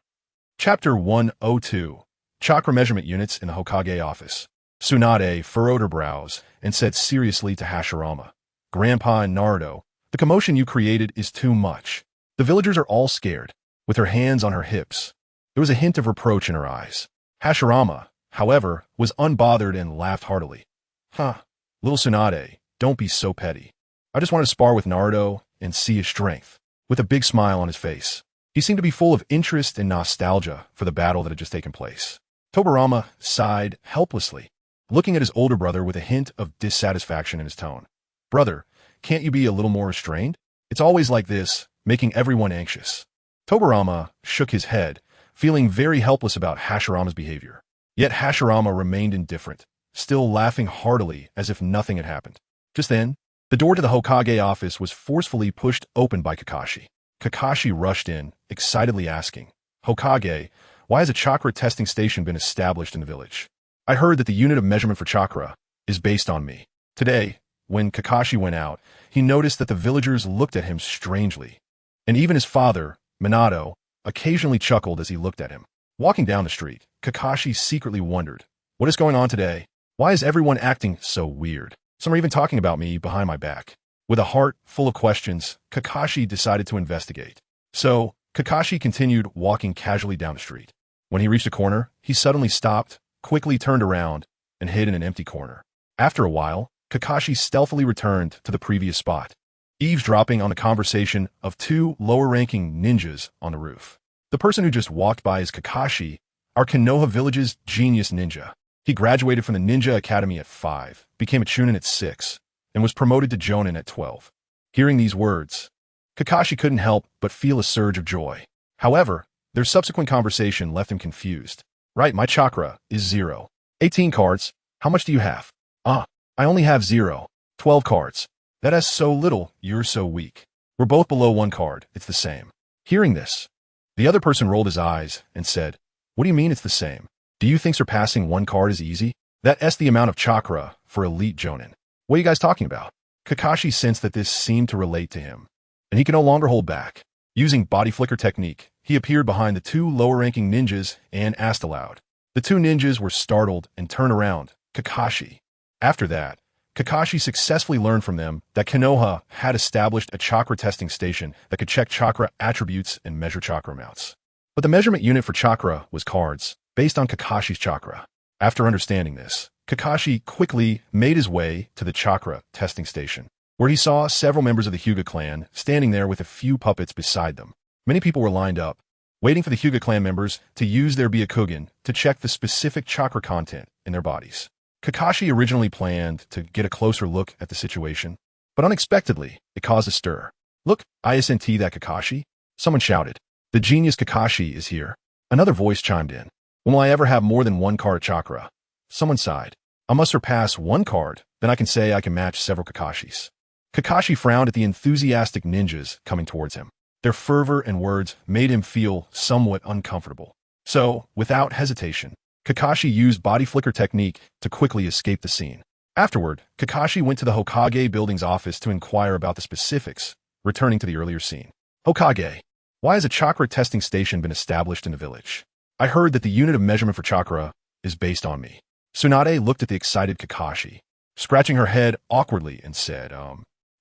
Speaker 1: Chapter 102. Chakra Measurement Units in the Hokage Office. Tsunade furrowed her brows and said seriously to Hashirama, "Grandpa and Naruto, the commotion you created is too much. The villagers are all scared." With her hands on her hips, there was a hint of reproach in her eyes. Hashirama, however, was unbothered and laughed heartily. "Huh, little Tsunade, don't be so petty. I just wanted to spar with Naruto and see his strength." With a big smile on his face, he seemed to be full of interest and nostalgia for the battle that had just taken place. Tobirama sighed helplessly, looking at his older brother with a hint of dissatisfaction in his tone. "Brother, can't you be a little more restrained? It's always like this, making everyone anxious." Tobirama shook his head, feeling very helpless about Hashirama's behavior. Yet Hashirama remained indifferent, still laughing heartily as if nothing had happened. Just then, the door to the Hokage office was forcefully pushed open by Kakashi. Kakashi rushed in, excitedly asking, "Hokage, why has a chakra testing station been established in the village? I heard that the unit of measurement for chakra is based on me." Today, when Kakashi went out, he noticed that the villagers looked at him strangely, and even his father, Minato, occasionally chuckled as he looked at him. Walking down the street, Kakashi secretly wondered, "What is going on today? Why is everyone acting so weird? Some are even talking about me behind my back." With a heart full of questions, Kakashi decided to investigate. So, Kakashi continued walking casually down the street. When he reached a corner, he suddenly stopped, quickly turned around, and hid in an empty corner. After a while, Kakashi stealthily returned to the previous spot, eavesdropping on the conversation of two lower-ranking ninjas on the roof. The person who just walked by is Kakashi, our Konoha village's genius ninja. He graduated from the Ninja Academy at 5, became a Chunin at 6, and was promoted to Jonin at 12. Hearing these words, Kakashi couldn't help but feel a surge of joy. However, their subsequent conversation left him confused. "Right, my chakra is 0. 18 cards. How much do you have?" "Ah, I only have 0. 12 cards. That is so little, you're so weak." We're both below 1 card. It's the same. Hearing this, the other person rolled his eyes and said, "What do you mean it's the same? Do you think surpassing 1 card is easy? That's the amount of chakra for elite Jonin. What are you guys talking about?" Kakashi sensed that this seemed to relate to him, and he could no longer hold back. Using body flicker technique, he appeared behind the 2 lower-ranking ninjas and asked aloud. The 2 ninjas were startled and turned around. Kakashi. After that, Kakashi successfully learned from them that Konoha had established a chakra testing station that could check chakra attributes and measure chakra amounts. But the measurement unit for chakra was cards, based on Kakashi's chakra. After understanding this, Kakashi quickly made his way to the chakra testing station, where he saw several members of the Hyuga clan standing there with a few puppets beside them. Many people were lined up, waiting for the Hyuga clan members to use their Byakugan to check the specific chakra content in their bodies. Kakashi originally planned to get a closer look at the situation, but unexpectedly, it caused a stir. "Look, isn't that Kakashi?" Someone shouted. "The genius Kakashi is here." Another voice chimed in. "When will I ever have more than 1 card chakra?" Someone sighed. "I must surpass 1 card, then I can say I can match several Kakashis." Kakashi frowned at the enthusiastic ninjas coming towards him. Their fervor and words made him feel somewhat uncomfortable. So, without hesitation, Kakashi used body flicker technique to quickly escape the scene. Afterward, Kakashi went to the Hokage building's office to inquire about the specifics, returning to the earlier scene. "Hokage, why has a chakra testing station been established in the village? I heard that the unit of measurement for chakra is based on me." Tsunade looked at the excited Kakashi, scratching her head awkwardly and said,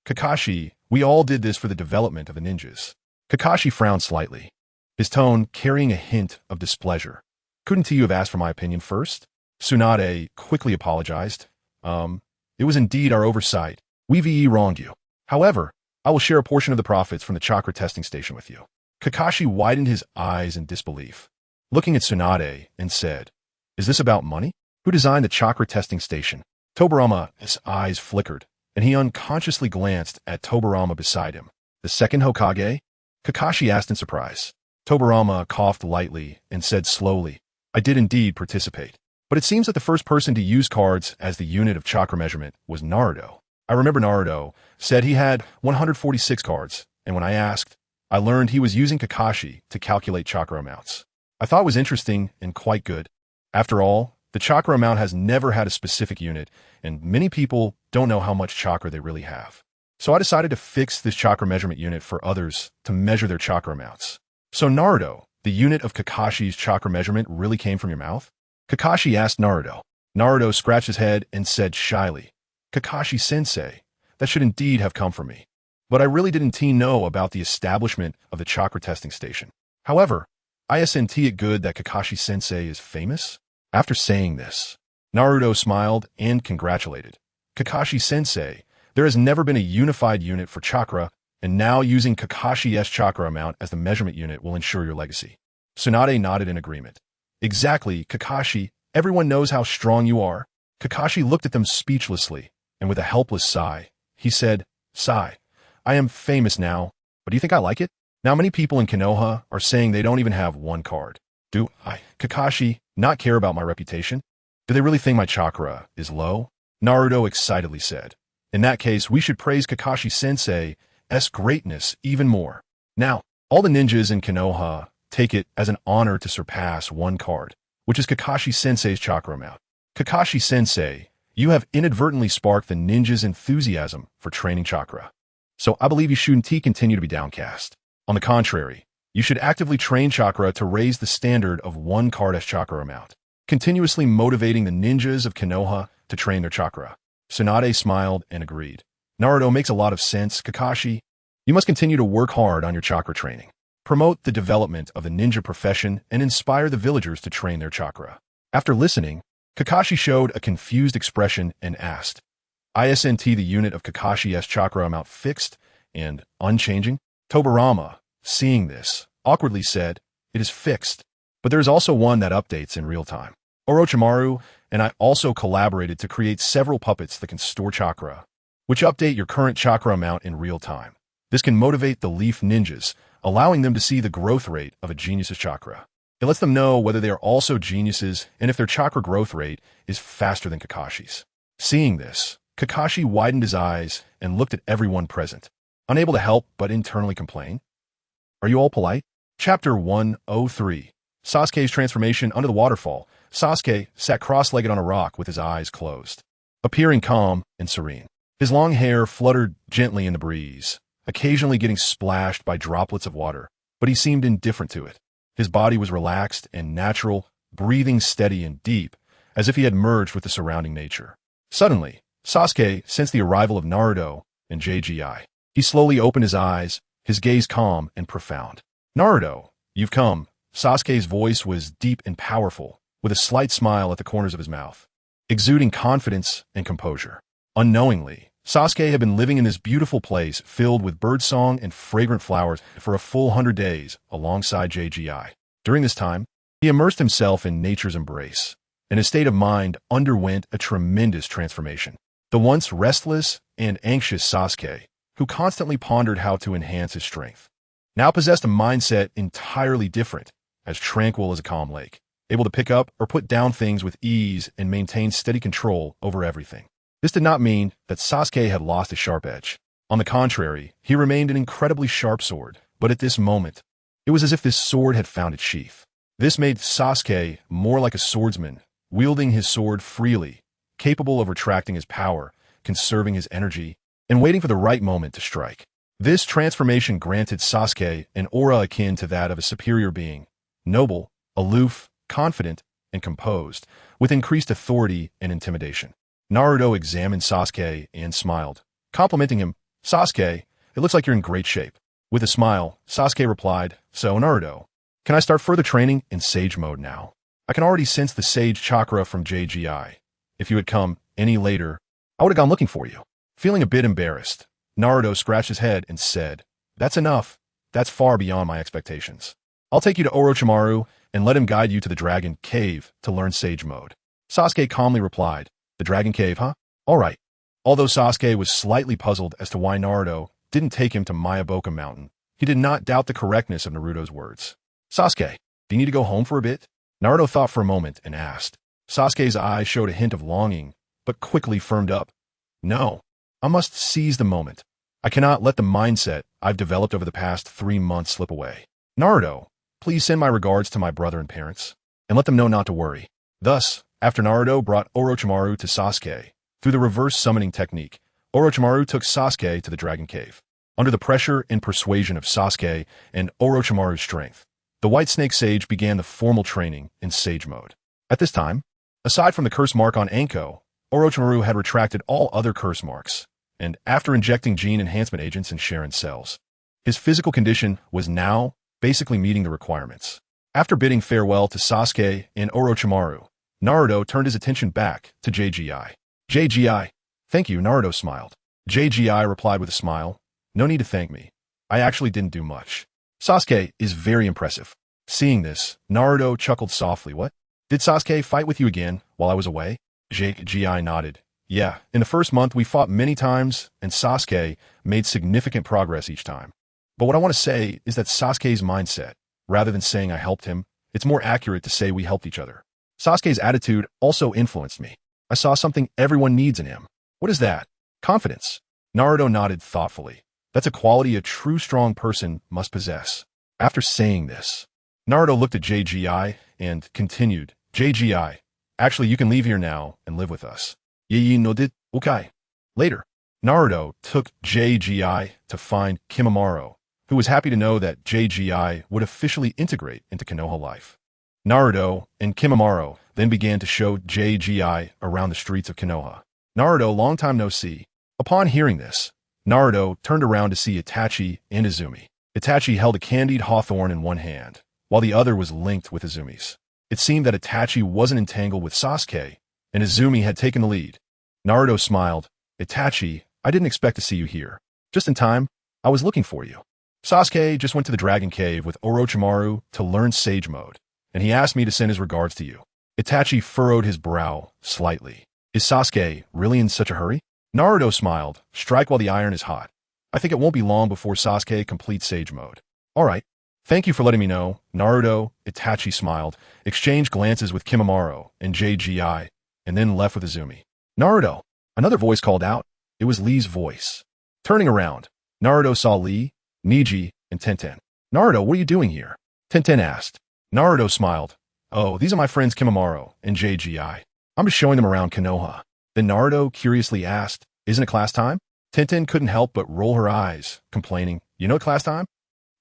Speaker 1: "Kakashi, we all did this for the development of the ninjas." Kakashi frowned slightly, his tone carrying a hint of displeasure. "Couldn't you have asked for my opinion first?" Tsunade quickly apologized. It was indeed our oversight. We've wronged you. However, I will share a portion of the profits from the chakra testing station with you." Kakashi widened his eyes in disbelief, looking at Tsunade and said, "Is this about money? Who designed the chakra testing station?" Tobarama's eyes flickered, and he unconsciously glanced at Tobarama beside him. "The second Hokage?" Kakashi asked in surprise. Tobarama coughed lightly and said slowly, "I did indeed participate. But it seems that the first person to use cards as the unit of chakra measurement was Naruto. I remember Naruto said he had 146 cards, and when I asked, I learned he was using Kakashi to calculate chakra amounts. I thought it was interesting and quite good. After all, the chakra amount has never had a specific unit, and many people don't know how much chakra they really have. So I decided to fix this chakra measurement unit for others to measure their chakra amounts. So Naruto, the unit of Kakashi's chakra measurement really came from your mouth?" Kakashi asked Naruto. Naruto scratched his head and said shyly, "Kakashi-sensei, that should indeed have come from me. But I really didn't know about the establishment of the chakra testing station. However, isn't it good that Kakashi-sensei is famous?" After saying this, Naruto smiled and congratulated. "Kakashi-sensei, there has never been a unified unit for chakra, and now using Kakashi's chakra amount as the measurement unit will ensure your legacy." Tsunade nodded in agreement. "Exactly, Kakashi. Everyone knows how strong you are." Kakashi looked at them speechlessly, and with a helpless sigh, he said, "Sigh, I am famous now, but do you think I like it? Now many people in Konoha are saying they don't even have 1 card. Do I, Kakashi, not care about my reputation? Do they really think my chakra is low?" Naruto excitedly said, "In that case, we should praise Kakashi-sensei's greatness even more. Now, all the ninjas in Konoha take it as an honor to surpass 1 card, which is Kakashi-sensei's chakra amount. Kakashi-sensei, you have inadvertently sparked the ninjas' enthusiasm for training chakra. So I believe you shouldn't continue to be downcast. On the contrary, you should actively train chakra to raise the standard of 1 card as chakra amount, continuously motivating the ninjas of Konoha to train their chakra." Tsunade smiled and agreed. "Naruto makes a lot of sense, Kakashi. You must continue to work hard on your chakra training. Promote the development of the ninja profession and inspire the villagers to train their chakra." After listening, Kakashi showed a confused expression and asked, "Isn't the unit of Kakashi's chakra amount fixed and unchanging?" Tobarama, seeing this, awkwardly said, "It is fixed, but there is also one that updates in real time. Orochimaru and I also collaborated to create several puppets that can store chakra, which update your current chakra amount in real time. This can motivate the Leaf Ninjas, allowing them to see the growth rate of a genius's chakra. It lets them know whether they are also geniuses and if their chakra growth rate is faster than Kakashi's." Seeing this, Kakashi widened his eyes and looked at everyone present. unable to help but internally complain. Are you all polite? Chapter 103. Sasuke's transformation under the waterfall. Sasuke sat cross-legged on a rock with his eyes closed, appearing calm and serene. His long hair fluttered gently in the breeze, occasionally getting splashed by droplets of water, but he seemed indifferent to it. His body was relaxed and natural, breathing steady and deep, as if he had merged with the surrounding nature. Suddenly, Sasuke sensed the arrival of Naruto and JGI. He slowly opened his eyes, his gaze calm and profound. Naruto, you've come. Sasuke's voice was deep and powerful, with a slight smile at the corners of his mouth, exuding confidence and composure. Unknowingly, Sasuke had been living in this beautiful place filled with birdsong and fragrant flowers for a full 100 days alongside JGI. During this time, he immersed himself in nature's embrace, and his state of mind underwent a tremendous transformation. The once restless and anxious Sasuke, who constantly pondered how to enhance his strength, now possessed a mindset entirely different, as tranquil as a calm lake, able to pick up or put down things with ease and maintain steady control over everything. This did not mean that Sasuke had lost his sharp edge. On the contrary, he remained an incredibly sharp sword, but at this moment, it was as if this sword had found its sheath. This made Sasuke more like a swordsman, wielding his sword freely, capable of retracting his power, conserving his energy, and waiting for the right moment to strike. This transformation granted Sasuke an aura akin to that of a superior being, noble, aloof, confident, and composed, with increased authority and intimidation. Naruto examined Sasuke and smiled, complimenting him. Sasuke, it looks like you're in great shape. With a smile, Sasuke replied, So Naruto, can I start further training in Sage mode now? I can already sense the Sage chakra from JGI. If you had come any later, I would have gone looking for you. Feeling a bit embarrassed, Naruto scratched his head and said, That's enough. That's far beyond my expectations. I'll take you to Orochimaru and let him guide you to the Dragon Cave to learn Sage mode. Sasuke calmly replied, The Dragon Cave, huh? All right. Although Sasuke was slightly puzzled as to why Naruto didn't take him to Mayaboka Mountain, he did not doubt the correctness of Naruto's words. Sasuke, do you need to go home for a bit? Naruto thought for a moment and asked. Sasuke's eyes showed a hint of longing, but quickly firmed up. No, I must seize the moment. I cannot let the mindset I've developed over the past 3 months slip away. Naruto, please send my regards to my brother and parents, and let them know not to worry. Thus, after Naruto brought Orochimaru to Sasuke, through the reverse summoning technique, Orochimaru took Sasuke to the Dragon Cave. Under the pressure and persuasion of Sasuke and Orochimaru's strength, the White Snake Sage began the formal training in Sage mode. At this time, aside from the curse mark on Anko, Orochimaru had retracted all other curse marks, and after injecting gene enhancement agents in Sharon's cells, his physical condition was now basically meeting the requirements. After bidding farewell to Sasuke and Orochimaru, Naruto turned his attention back to JGI. JGI, thank you, Naruto smiled. JGI replied with a smile, No need to thank me. I actually didn't do much. Sasuke is very impressive. Seeing this, Naruto chuckled softly. What? Did Sasuke fight with you again while I was away? JGI nodded. Yeah, in the first month we fought many times, and Sasuke made significant progress each time. But what I want to say is that Sasuke's mindset, rather than saying I helped him, it's more accurate to say we helped each other. Sasuke's attitude also influenced me. I saw something everyone needs in him. What is that? Confidence. Naruto nodded thoughtfully. That's a quality a true strong person must possess. After saying this, Naruto looked at JGI and continued, JGI, actually you can leave here now and live with us. Yei no dit, okay. Later, Naruto took JGI to find Kimimaro, who was happy to know that JGI would officially integrate into Konoha life. Naruto and Kimimaro then began to show JGI around the streets of Konoha. Naruto, long time no see. Upon hearing this, Naruto turned around to see Itachi and Izumi. Itachi held a candied hawthorn in one hand, while the other was linked with Izumi's. It seemed that Itachi wasn't entangled with Sasuke, and Izumi had taken the lead. Naruto smiled. Itachi, I didn't expect to see you here. Just in time, I was looking for you. Sasuke just went to the Dragon Cave with Orochimaru to learn Sage mode, and he asked me to send his regards to you. Itachi furrowed his brow slightly. Is Sasuke really in such a hurry? Naruto smiled. Strike while the iron is hot. I think it won't be long before Sasuke completes Sage mode. All right. Thank you for letting me know. Naruto, Itachi smiled, exchanged glances with Kimimaro and JGI, and then left with Izumi. Naruto, another voice called out. It was Lee's voice. Turning around, Naruto saw Lee, Neji, and Tenten. Naruto, what are you doing here? Tenten asked. Naruto smiled. Oh, these are my friends Kimimaro and JGI. I'm just showing them around Konoha. Then Naruto curiously asked, isn't it class time? Tenten couldn't help but roll her eyes, complaining, you know class time?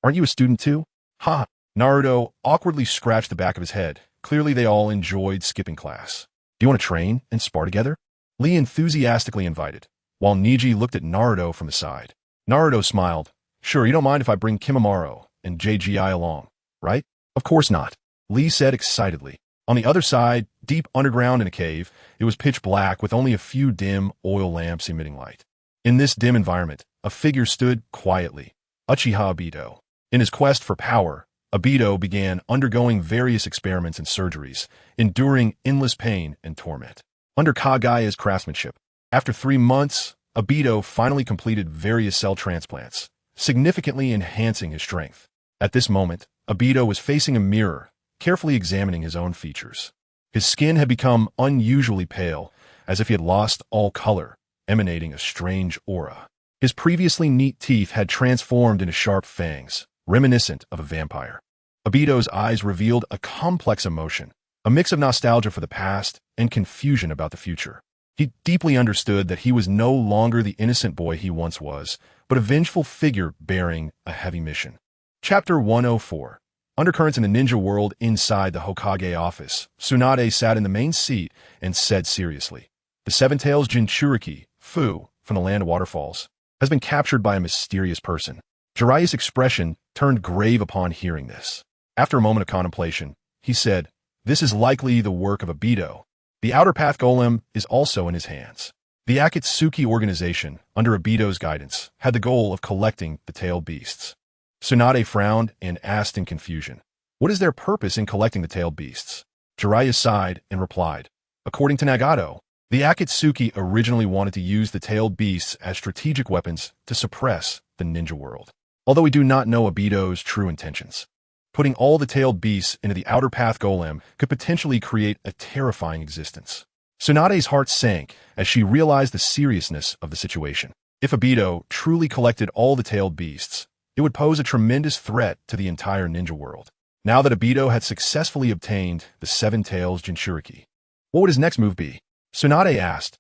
Speaker 1: Aren't you a student too? Ha! Naruto awkwardly scratched the back of his head. Clearly they all enjoyed skipping class. Do you want to train and spar together? Lee enthusiastically invited, while Neji looked at Naruto from the side. Naruto smiled. Sure, you don't mind if I bring Kimimaro and JGI along, right? Of course not. Lee said excitedly. On the other side, deep underground in a cave, it was pitch black with only a few dim oil lamps emitting light. In this dim environment, a figure stood quietly. Uchiha Obito. In his quest for power, Obito began undergoing various experiments and surgeries, enduring endless pain and torment. Under Kagaya's craftsmanship, after 3 months, Obito finally completed various cell transplants, significantly enhancing his strength. At this moment, Obito was facing a mirror, carefully examining his own features. His skin had become unusually pale, as if he had lost all color, emanating a strange aura. His previously neat teeth had transformed into sharp fangs, reminiscent of a vampire. Obito's eyes revealed a complex emotion, a mix of nostalgia for the past and confusion about the future. He deeply understood that he was no longer the innocent boy he once was, but a vengeful figure bearing a heavy mission. Chapter 104. Undercurrents in the ninja world. Inside the Hokage office, Tsunade sat in the main seat and said seriously, the Seven-Tails Jinchuriki, Fu, from the Land of Waterfalls, has been captured by a mysterious person. Jiraiya's expression turned grave upon hearing this. After a moment of contemplation, he said, this is likely the work of Obito. The Outer Path Golem is also in his hands. The Akatsuki organization, under Obito's guidance, had the goal of collecting the tailed beasts. Tsunade frowned and asked in confusion, what is their purpose in collecting the tailed beasts? Jiraiya sighed and replied, according to Nagato, the Akatsuki originally wanted to use the tailed beasts as strategic weapons to suppress the ninja world. Although we do not know Obito's true intentions, putting all the tailed beasts into the Outer Path Golem could potentially create a terrifying existence. Tsunade's heart sank as she realized the seriousness of the situation. If Obito truly collected all the tailed beasts, it would pose a tremendous threat to the entire ninja world. Now that Obito had successfully obtained the Seven-Tails Jinchuriki, what would his next move be? Tsunade asked,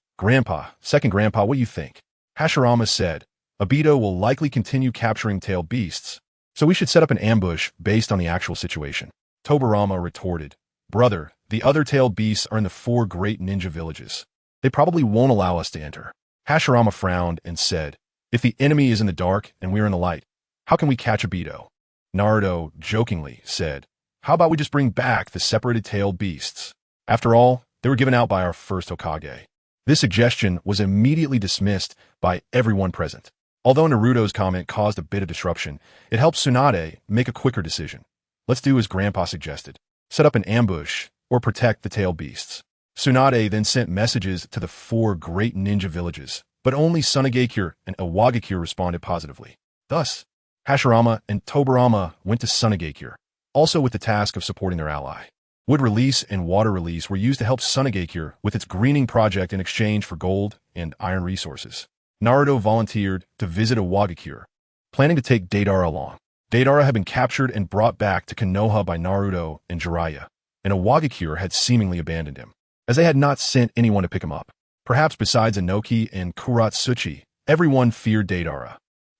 Speaker 1: Second Grandpa, what do you think? Hashirama said, Obito will likely continue capturing tailed beasts, so we should set up an ambush based on the actual situation. Tobirama retorted, brother, the other tailed beasts are in the 4 great ninja villages. They probably won't allow us to enter. Hashirama frowned and said, if the enemy is in the dark and we're in the light, how can we catch Obito? Naruto jokingly said, how about we just bring back the separated tailed beasts? After all, they were given out by our first Hokage. This suggestion was immediately dismissed by everyone present. Although Naruto's comment caused a bit of disruption, it helped Tsunade make a quicker decision. Let's do as Grandpa suggested. Set up an ambush or protect the tailed beasts. Tsunade then sent messages to the 4 great ninja villages, but only Sunagakure and Iwagakure responded positively. Thus, Hashirama and Tobirama went to Sunagakure, also with the task of supporting their ally. Wood release and water release were used to help Sunagakure with its greening project in exchange for gold and iron resources. Naruto volunteered to visit Iwagakure, planning to take Deidara along. Deidara had been captured and brought back to Konoha by Naruto and Jiraiya, and Iwagakure had seemingly abandoned him, as they had not sent anyone to pick him up. Perhaps besides Inoki and Kuratsuchi, everyone feared Deidara.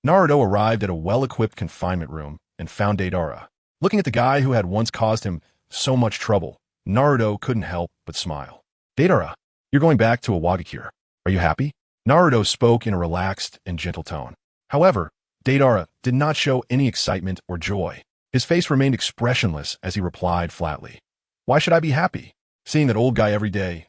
Speaker 1: Naruto arrived at a well-equipped confinement room and found Deidara. Looking at the guy who had once caused him so much trouble, Naruto couldn't help but smile. Deidara, you're going back to Iwagakure. Are you happy? Naruto spoke in a relaxed and gentle tone. However, Deidara did not show any excitement or joy. His face remained expressionless as he replied flatly, why should I be happy? Seeing that old guy every day,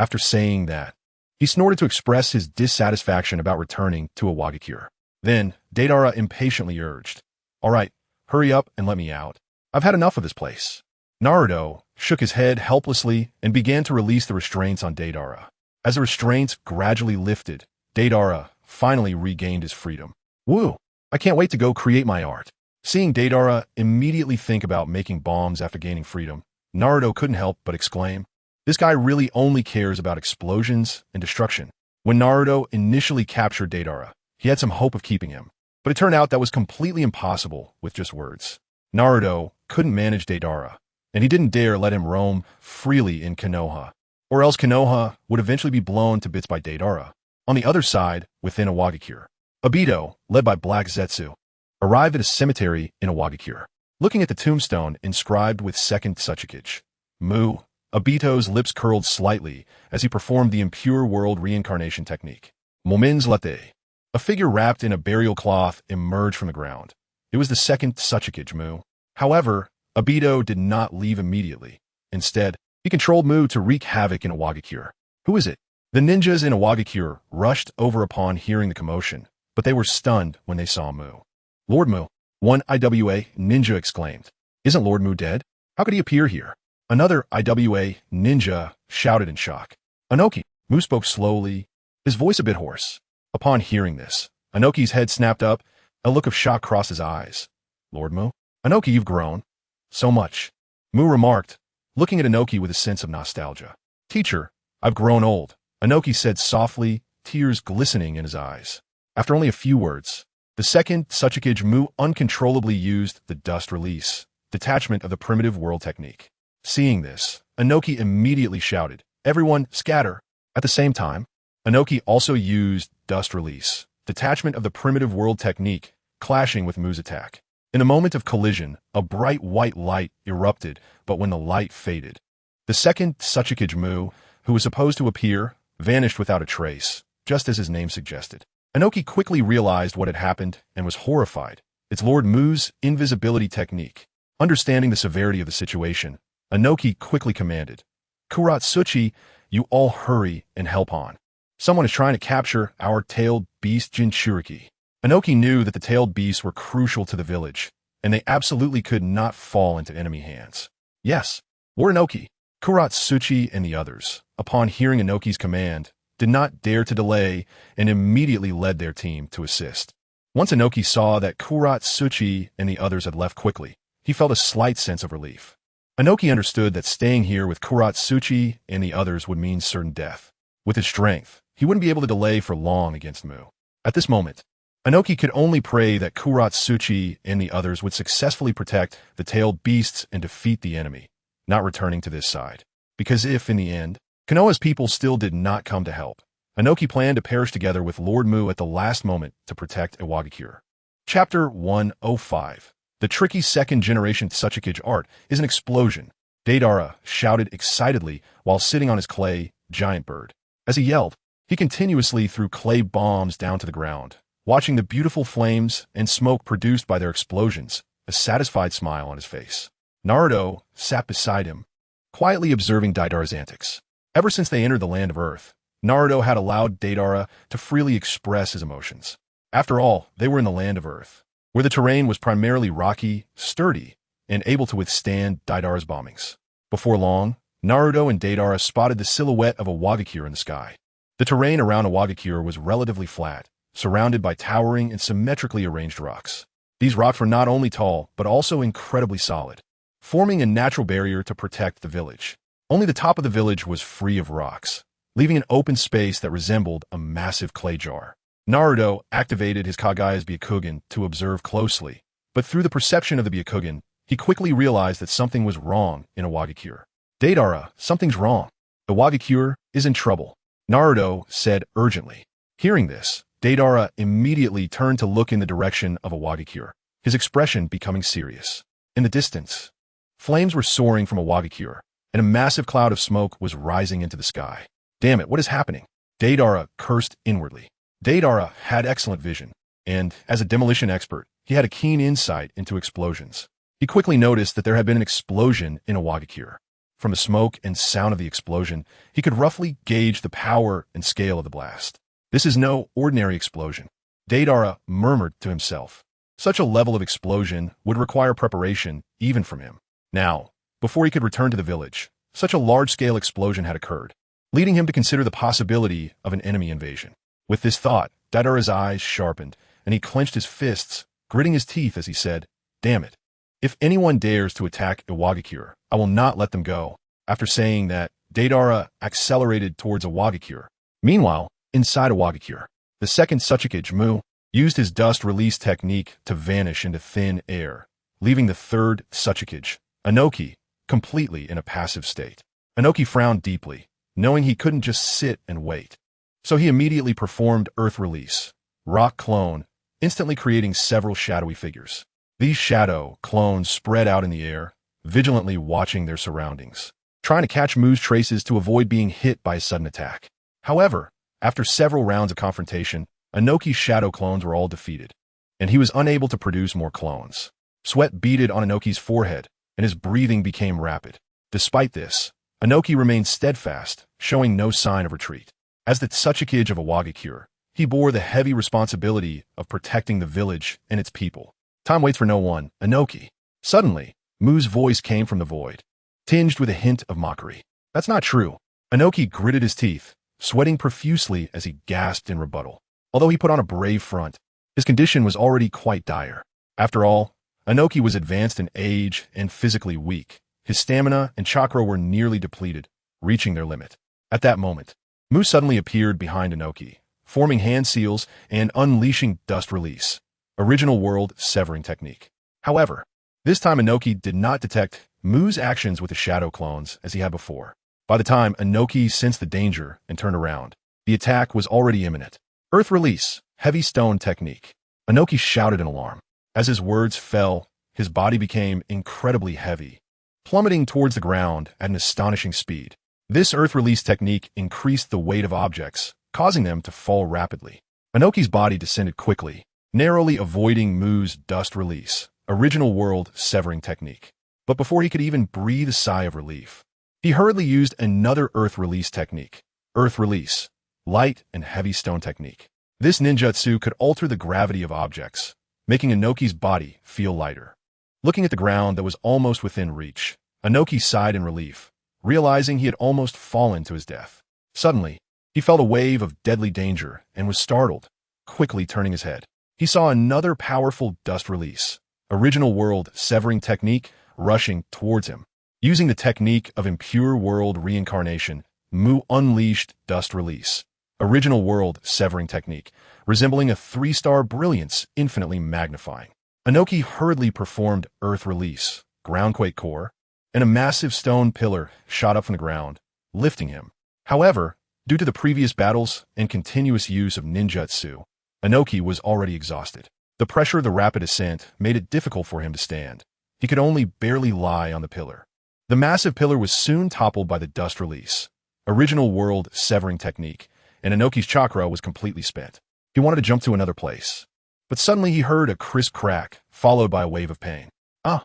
Speaker 1: After saying that, he snorted to express his dissatisfaction about returning to Iwagakure. Then, Deidara impatiently urged, all right, hurry up and let me out. I've had enough of this place. Naruto shook his head helplessly and began to release the restraints on Deidara. As the restraints gradually lifted, Deidara finally regained his freedom. Woo! I can't wait to go create my art. Seeing Deidara immediately think about making bombs after gaining freedom, Naruto couldn't help but exclaim, this guy really only cares about explosions and destruction. When Naruto initially captured Deidara, he had some hope of keeping him. But it turned out that was completely impossible with just words. Naruto couldn't manage Deidara, and he didn't dare let him roam freely in Konoha, or else Konoha would eventually be blown to bits by Deidara. On the other side, within Iwagakure, Obito, led by Black Zetsu, arrived at a cemetery in Iwagakure. Looking at the tombstone inscribed with second Tsuchikage, Mu, Obito's lips curled slightly as he performed the impure world reincarnation technique. Momen's latte. A figure wrapped in a burial cloth emerged from the ground. It was the second Tsuchikage Mu. However, Obito did not leave immediately. Instead, he controlled Mu to wreak havoc in Iwagakure. Who is it? The ninjas in Iwagakure rushed over upon hearing the commotion, but they were stunned when they saw Mu. Lord Mu, one IWA ninja exclaimed. Isn't Lord Mu dead? How could he appear here? Another IWA ninja shouted in shock. Anoki, Mu spoke slowly, his voice a bit hoarse. Upon hearing this, Anoki's head snapped up, a look of shock crossed his eyes. Lord Mu? Anoki, you've grown. So much. Mu remarked, looking at Anoki with a sense of nostalgia. Teacher, I've grown old, Anoki said softly, tears glistening in his eyes. After only a few words, the second Tsuchikage Mu uncontrollably used the dust release, detachment of the primitive world technique. Seeing this, Anoki immediately shouted, Everyone, scatter! At the same time, Anoki also used dust release, detachment of the primitive world technique, clashing with Mu's attack. In a moment of collision, a bright white light erupted, but when the light faded, the second Tsuchikage Mu, who was supposed to appear, vanished without a trace, just as his name suggested. Anoki quickly realized what had happened and was horrified. It's Lord Mu's invisibility technique. Understanding the severity of the situation, Anoki quickly commanded, Kuratsuchi, you all hurry and help on. Someone is trying to capture our tailed beast Jinchuriki. Anoki knew that the tailed beasts were crucial to the village, and they absolutely could not fall into enemy hands. Yes, Lord Anoki, Kuratsuchi and the others, upon hearing Anoki's command, did not dare to delay and immediately led their team to assist. Once Anoki saw that Kuratsuchi and the others had left quickly, he felt a slight sense of relief. Anoki understood that staying here with Kuratsuchi and the others would mean certain death. With his strength, he wouldn't be able to delay for long against Mu. At this moment, Anoki could only pray that Kuratsuchi and the others would successfully protect the tailed beasts and defeat the enemy, not returning to this side. Because if, in the end, Konoha's people still did not come to help, Anoki planned to perish together with Lord Mu at the last moment to protect Iwagakure. Chapter 105. The tricky second-generation Tsuchikage art is an explosion. Deidara shouted excitedly while sitting on his clay giant bird. As he yelled, he continuously threw clay bombs down to the ground, watching the beautiful flames and smoke produced by their explosions, a satisfied smile on his face. Naruto sat beside him, quietly observing Deidara's antics. Ever since they entered the land of Earth, Naruto had allowed Deidara to freely express his emotions. After all, they were in the land of Earth, where the terrain was primarily rocky, sturdy, and able to withstand Deidara's bombings. Before long, Naruto and Deidara spotted the silhouette of Iwagakure in the sky. The terrain around Iwagakure was relatively flat, surrounded by towering and symmetrically arranged rocks. These rocks were not only tall, but also incredibly solid, forming a natural barrier to protect the village. Only the top of the village was free of rocks, leaving an open space that resembled a massive clay jar. Naruto activated his Kagaya's Byakugan to observe closely, but through the perception of the Byakugan, he quickly realized that something was wrong in Iwagakure. Deidara, something's wrong. Iwagakure is in trouble, Naruto said urgently. Hearing this, Deidara immediately turned to look in the direction of Iwagakure, his expression becoming serious. In the distance, flames were soaring from Iwagakure, and a massive cloud of smoke was rising into the sky. Damn it, what is happening? Deidara cursed inwardly. Deidara had excellent vision, and, as a demolition expert, he had a keen insight into explosions. He quickly noticed that there had been an explosion in Iwagakure. From the smoke and sound of the explosion, he could roughly gauge the power and scale of the blast. This is no ordinary explosion, Deidara murmured to himself. Such a level of explosion would require preparation, even from him. Now, before he could return to the village, such a large-scale explosion had occurred, leading him to consider the possibility of an enemy invasion. With this thought, Deidara's eyes sharpened, and he clenched his fists, gritting his teeth as he said, Damn it. If anyone dares to attack Iwagakure, I will not let them go. After saying that, Deidara accelerated towards Iwagakure. Meanwhile, inside Iwagakure, the second Tsuchikage Mu, used his dust release technique to vanish into thin air, leaving the third Hokage, Inoki, completely in a passive state. Inoki frowned deeply, knowing he couldn't just sit and wait. So he immediately performed Earth Release, Rock Clone, instantly creating several shadowy figures. These shadow clones spread out in the air, vigilantly watching their surroundings, trying to catch Mu's traces to avoid being hit by a sudden attack. However, after several rounds of confrontation, Inoki's shadow clones were all defeated, and he was unable to produce more clones. Sweat beaded on Inoki's forehead, and his breathing became rapid. Despite this, Inoki remained steadfast, showing no sign of retreat. As the Hokage of Awagakure, he bore the heavy responsibility of protecting the village and its people. Time waits for no one, Inoki. Suddenly, Mu's voice came from the void, tinged with a hint of mockery. That's not true. Inoki gritted his teeth, sweating profusely as he gasped in rebuttal. Although he put on a brave front, his condition was already quite dire. After all, Inoki was advanced in age and physically weak. His stamina and chakra were nearly depleted, reaching their limit. At that moment, Mu suddenly appeared behind Inoki, forming hand seals and unleashing dust release, original world severing technique. However, this time Inoki did not detect Mu's actions with the shadow clones as he had before. By the time Inoki sensed the danger and turned around, the attack was already imminent. Earth Release, Heavy Stone Technique. Inoki shouted in alarm. As his words fell, his body became incredibly heavy, plummeting towards the ground at an astonishing speed. This Earth Release technique increased the weight of objects, causing them to fall rapidly. Inoki's body descended quickly, narrowly avoiding Mu's Dust Release, original world severing technique. But before he could even breathe a sigh of relief, he hurriedly used another Earth Release technique, Earth Release, Light and Heavy Stone Technique. This ninjutsu could alter the gravity of objects, making Inoki's body feel lighter. Looking at the ground that was almost within reach, Inoki sighed in relief, realizing he had almost fallen to his death. Suddenly, he felt a wave of deadly danger and was startled, quickly turning his head. He saw another powerful dust release, original world severing technique, rushing towards him. Using the technique of impure world reincarnation, Mu unleashed dust release, original world severing technique, resembling a 3-star brilliance infinitely magnifying. Inoki hurriedly performed Earth Release, Groundquake Core, and a massive stone pillar shot up from the ground, lifting him. However, due to the previous battles and continuous use of ninjutsu, Inoki was already exhausted. The pressure of the rapid ascent made it difficult for him to stand. He could only barely lie on the pillar. The massive pillar was soon toppled by the dust release, original world severing technique, and Inoki's chakra was completely spent. He wanted to jump to another place, but suddenly he heard a crisp crack, followed by a wave of pain. Ah!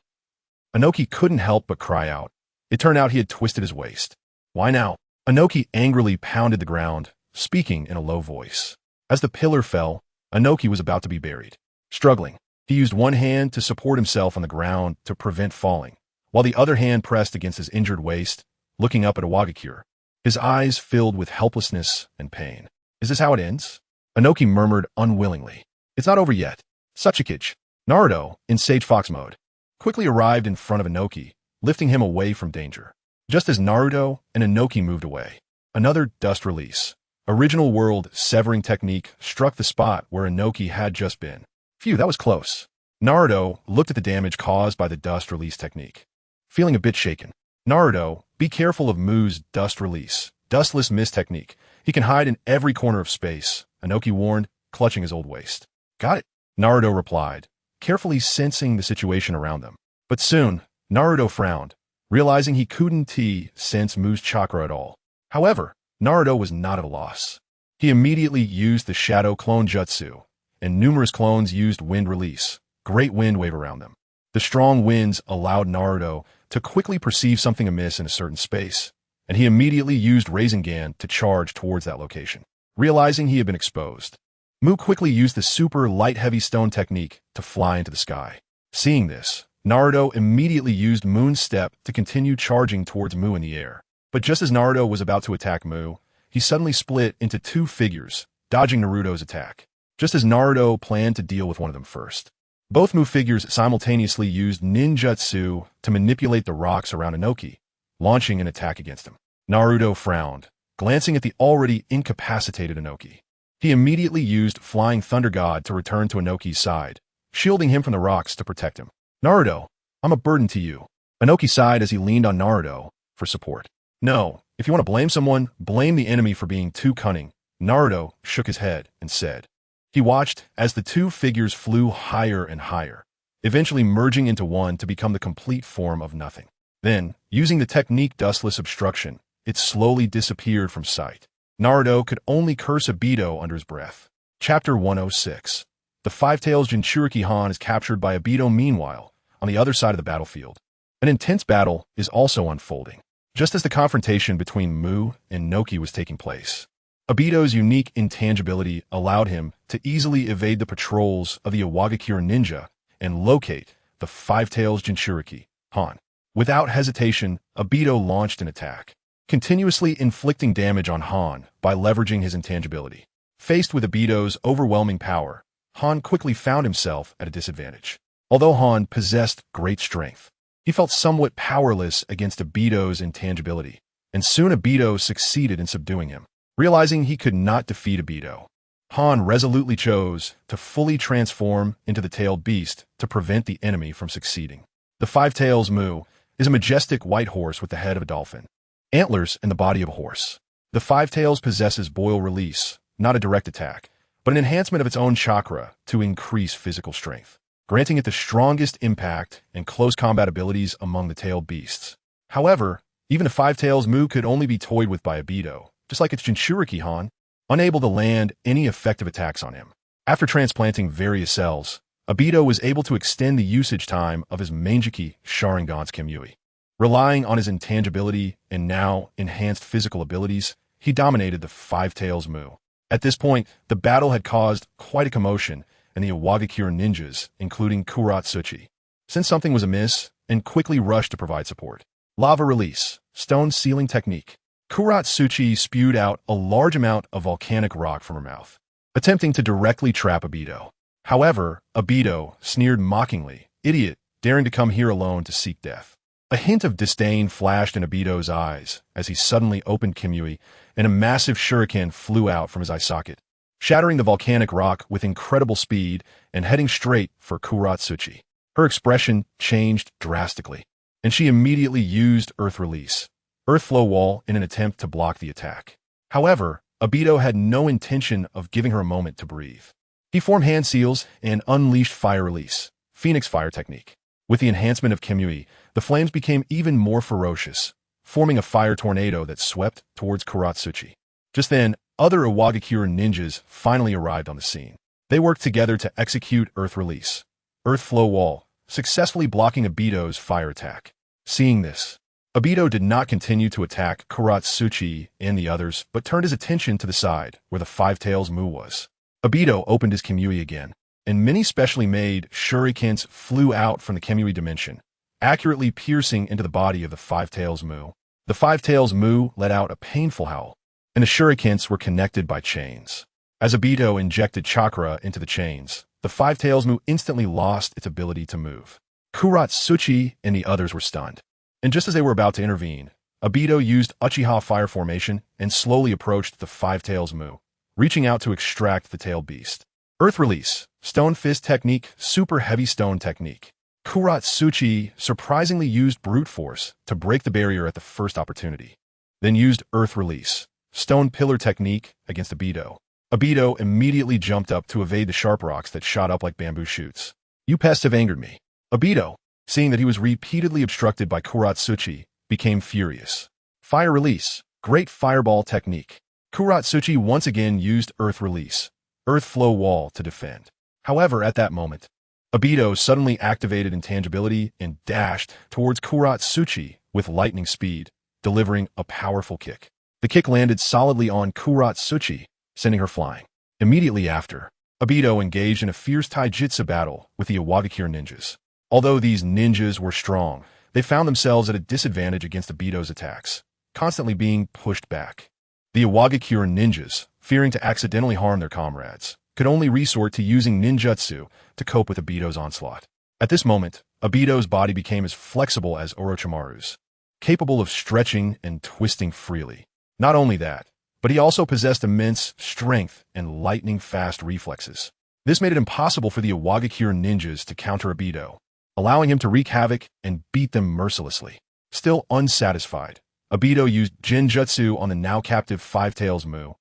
Speaker 1: Inoki couldn't help but cry out. It turned out he had twisted his waist. Why now? Inoki angrily pounded the ground, speaking in a low voice. As the pillar fell, Inoki was about to be buried. Struggling, he used one hand to support himself on the ground to prevent falling, while the other hand pressed against his injured waist, looking up at Awagakure. His eyes filled with helplessness and pain. Is this how it ends? Inoki murmured unwillingly. It's not over yet. Sasuke, Naruto, in Sage Fox mode, quickly arrived in front of Inoki, lifting him away from danger. Just as Naruto and Inoki moved away, another dust release, original world severing technique struck the spot where Inoki had just been. Phew, that was close. Naruto looked at the damage caused by the dust release technique, feeling a bit shaken. Naruto, be careful of Mu's dust release, dustless mist technique. He can hide in every corner of space, Inoki warned, clutching his old waist. Got it, Naruto replied, carefully sensing the situation around them. But soon, Naruto frowned, realizing he couldn't sense Mu's chakra at all. However, Naruto was not at a loss. He immediately used the shadow clone jutsu, and numerous clones used wind release, great wind wave around them. The strong winds allowed Naruto to quickly perceive something amiss in a certain space, and he immediately used Rasengan to charge towards that location. Realizing he had been exposed, Mu quickly used the super light heavy stone technique to fly into the sky. Seeing this, Naruto immediately used Moon's Step to continue charging towards Mu in the air. But just as Naruto was about to attack Mu, he suddenly split into two figures, dodging Naruto's attack, just as Naruto planned to deal with one of them first. Both Mu figures simultaneously used ninjutsu to manipulate the rocks around Inoki, launching an attack against him. Naruto frowned, glancing at the already incapacitated Inoki. He immediately used Flying Thunder God to return to Inoki's side, shielding him from the rocks to protect him. Naruto, I'm a burden to you. Inoki sighed as he leaned on Naruto for support. No, if you want to blame someone, blame the enemy for being too cunning. Naruto shook his head and said. He watched as the two figures flew higher and higher, eventually merging into one to become the complete form of nothing. Then, using the technique Dustless Obstruction, it slowly disappeared from sight. Naruto could only curse Obito under his breath. Chapter 106. The Five-Tails Jinchuriki Han is captured by Obito. Meanwhile, on the other side of the battlefield, an intense battle is also unfolding. Just as the confrontation between Mu and Noki was taking place, Obito's unique intangibility allowed him to easily evade the patrols of the Iwagakure ninja and locate the Five-Tails Jinchuriki Han. Without hesitation, Obito launched an attack, continuously inflicting damage on Han by leveraging his intangibility. Faced with Obito's overwhelming power, Han quickly found himself at a disadvantage. Although Han possessed great strength, he felt somewhat powerless against Obito's intangibility, and soon Obito succeeded in subduing him. Realizing he could not defeat Obito, Han resolutely chose to fully transform into the tailed beast to prevent the enemy from succeeding. The Five-Tails Mu is a majestic white horse with the head of a dolphin, antlers, and the body of a horse. The Five-Tails possesses Boil Release, not a direct attack, but an enhancement of its own chakra to increase physical strength, granting it the strongest impact and close combat abilities among the tailed beasts. However, even the Five-Tails Mu could only be toyed with by Obito, just like its Jinchuriki Han, unable to land any effective attacks on him. After transplanting various cells, Obito was able to extend the usage time of his Manjiki Sharingan's Kyuubi. Relying on his intangibility and now enhanced physical abilities, he dominated the Five-Tails Mu. At this point, the battle had caused quite a commotion, and the Iwagakure ninjas, including Kuratsuchi, sensed something was amiss and quickly rushed to provide support. Lava Release, Stone Sealing Technique. Kuratsuchi spewed out a large amount of volcanic rock from her mouth, attempting to directly trap Obito. However, Obito sneered mockingly, "Idiot, daring to come here alone to seek death." A hint of disdain flashed in Obito's eyes as he suddenly opened Kyuubi, and a massive shuriken flew out from his eye socket, shattering the volcanic rock with incredible speed and heading straight for Kuratsuchi. Her expression changed drastically, and she immediately used Earth Release, Earth Flow Wall, in an attempt to block the attack. However, Obito had no intention of giving her a moment to breathe. He formed hand seals and unleashed Fire Release, Phoenix Fire Technique. With the enhancement of Kyuubi, the flames became even more ferocious, forming a fire tornado that swept towards Kuratsuchi. Just then, other Iwagakure ninjas finally arrived on the scene. They worked together to execute Earth Release, Earth Flow Wall, successfully blocking Obito's fire attack. Seeing this, Obito did not continue to attack Kuratsuchi and the others, but turned his attention to the side where the Five-Tails Mu was. Obito opened his Kyuubi again, and many specially made shurikens flew out from the Kyuubi dimension, accurately piercing into the body of the Five-Tails Mu. The Five-Tails Mu let out a painful howl, and the shurikens were connected by chains. As Obito injected chakra into the chains, the Five-Tails Mu instantly lost its ability to move. Kuratsuchi and the others were stunned, and just as they were about to intervene, Obito used Uchiha Fire Formation and slowly approached the Five-Tails Mu, reaching out to extract the tailed beast. Earth Release, Stone Fist Technique, Super Heavy Stone Technique. Kuratsuchi surprisingly used brute force to break the barrier at the first opportunity, then used Earth Release, Stone Pillar Technique against Obito. Obito immediately jumped up to evade the sharp rocks that shot up like bamboo shoots. "You pests have angered me." Obito, seeing that he was repeatedly obstructed by Kuratsuchi, became furious. Fire Release, Great Fireball Technique. Kuratsuchi once again used Earth Release, Earth Flow Wall, to defend. However, at that moment, Obito suddenly activated intangibility and dashed towards Kuratsuchi with lightning speed, delivering a powerful kick. The kick landed solidly on Kuratsuchi, sending her flying. Immediately after, Obito engaged in a fierce taijutsu battle with the Iwagakure ninjas. Although these ninjas were strong, they found themselves at a disadvantage against Obito's attacks, constantly being pushed back. The Iwagakure ninjas, fearing to accidentally harm their comrades, could only resort to using ninjutsu to cope with Obito's onslaught. At this moment, Obito's body became as flexible as Orochimaru's, capable of stretching and twisting freely. Not only that, but he also possessed immense strength and lightning-fast reflexes. This made it impossible for the Iwagakure ninjas to counter Obito, allowing him to wreak havoc and beat them mercilessly. Still unsatisfied, Obito used Genjutsu on the now-captive Five Tails Mu,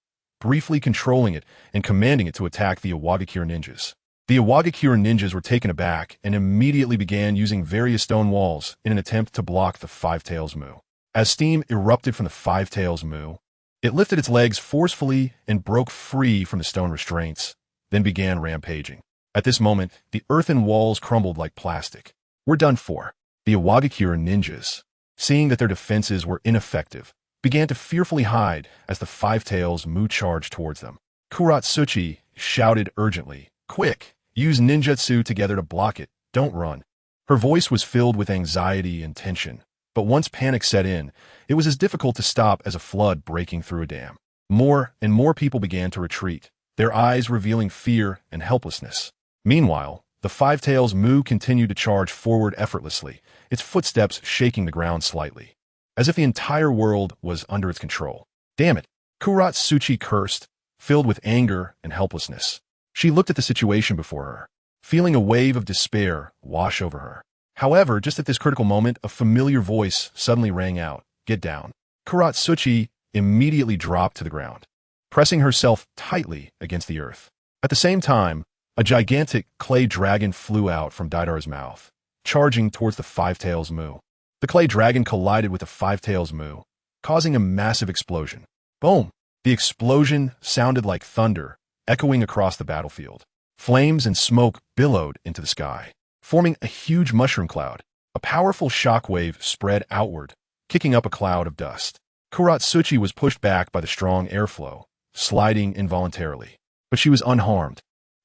Speaker 1: briefly controlling it and commanding it to attack the Iwagakure ninjas. The Iwagakure ninjas were taken aback and immediately began using various stone walls in an attempt to block the Five Tails Mu. As steam erupted from the Five Tails Mu, it lifted its legs forcefully and broke free from the stone restraints, then began rampaging. At this moment, the earthen walls crumbled like plastic. We're done for. The Iwagakure ninjas, seeing that their defenses were ineffective, began to fearfully hide as the Five Tails Mu charged towards them. Kuratsuchi shouted urgently, "Quick! Use ninjutsu together to block it. Don't run." Her voice was filled with anxiety and tension, but once panic set in, it was as difficult to stop as a flood breaking through a dam. More and more people began to retreat, their eyes revealing fear and helplessness. Meanwhile, the Five Tails Mu continued to charge forward effortlessly, its footsteps shaking the ground slightly, as if the entire world was under its control. Damn it! Kuratsuchi cursed, filled with anger and helplessness. She looked at the situation before her, feeling a wave of despair wash over her. However, just at this critical moment, a familiar voice suddenly rang out, "Get down." Kuratsuchi immediately dropped to the ground, pressing herself tightly against the earth. At the same time, a gigantic clay dragon flew out from Deidara's mouth, charging towards the Five Tails Mu. The clay dragon collided with the Five Tails Mu, causing a massive explosion. Boom! The explosion sounded like thunder, echoing across the battlefield. Flames and smoke billowed into the sky, forming a huge mushroom cloud. A powerful shockwave spread outward, kicking up a cloud of dust. Kuratsuchi was pushed back by the strong airflow, sliding involuntarily. But she was unharmed,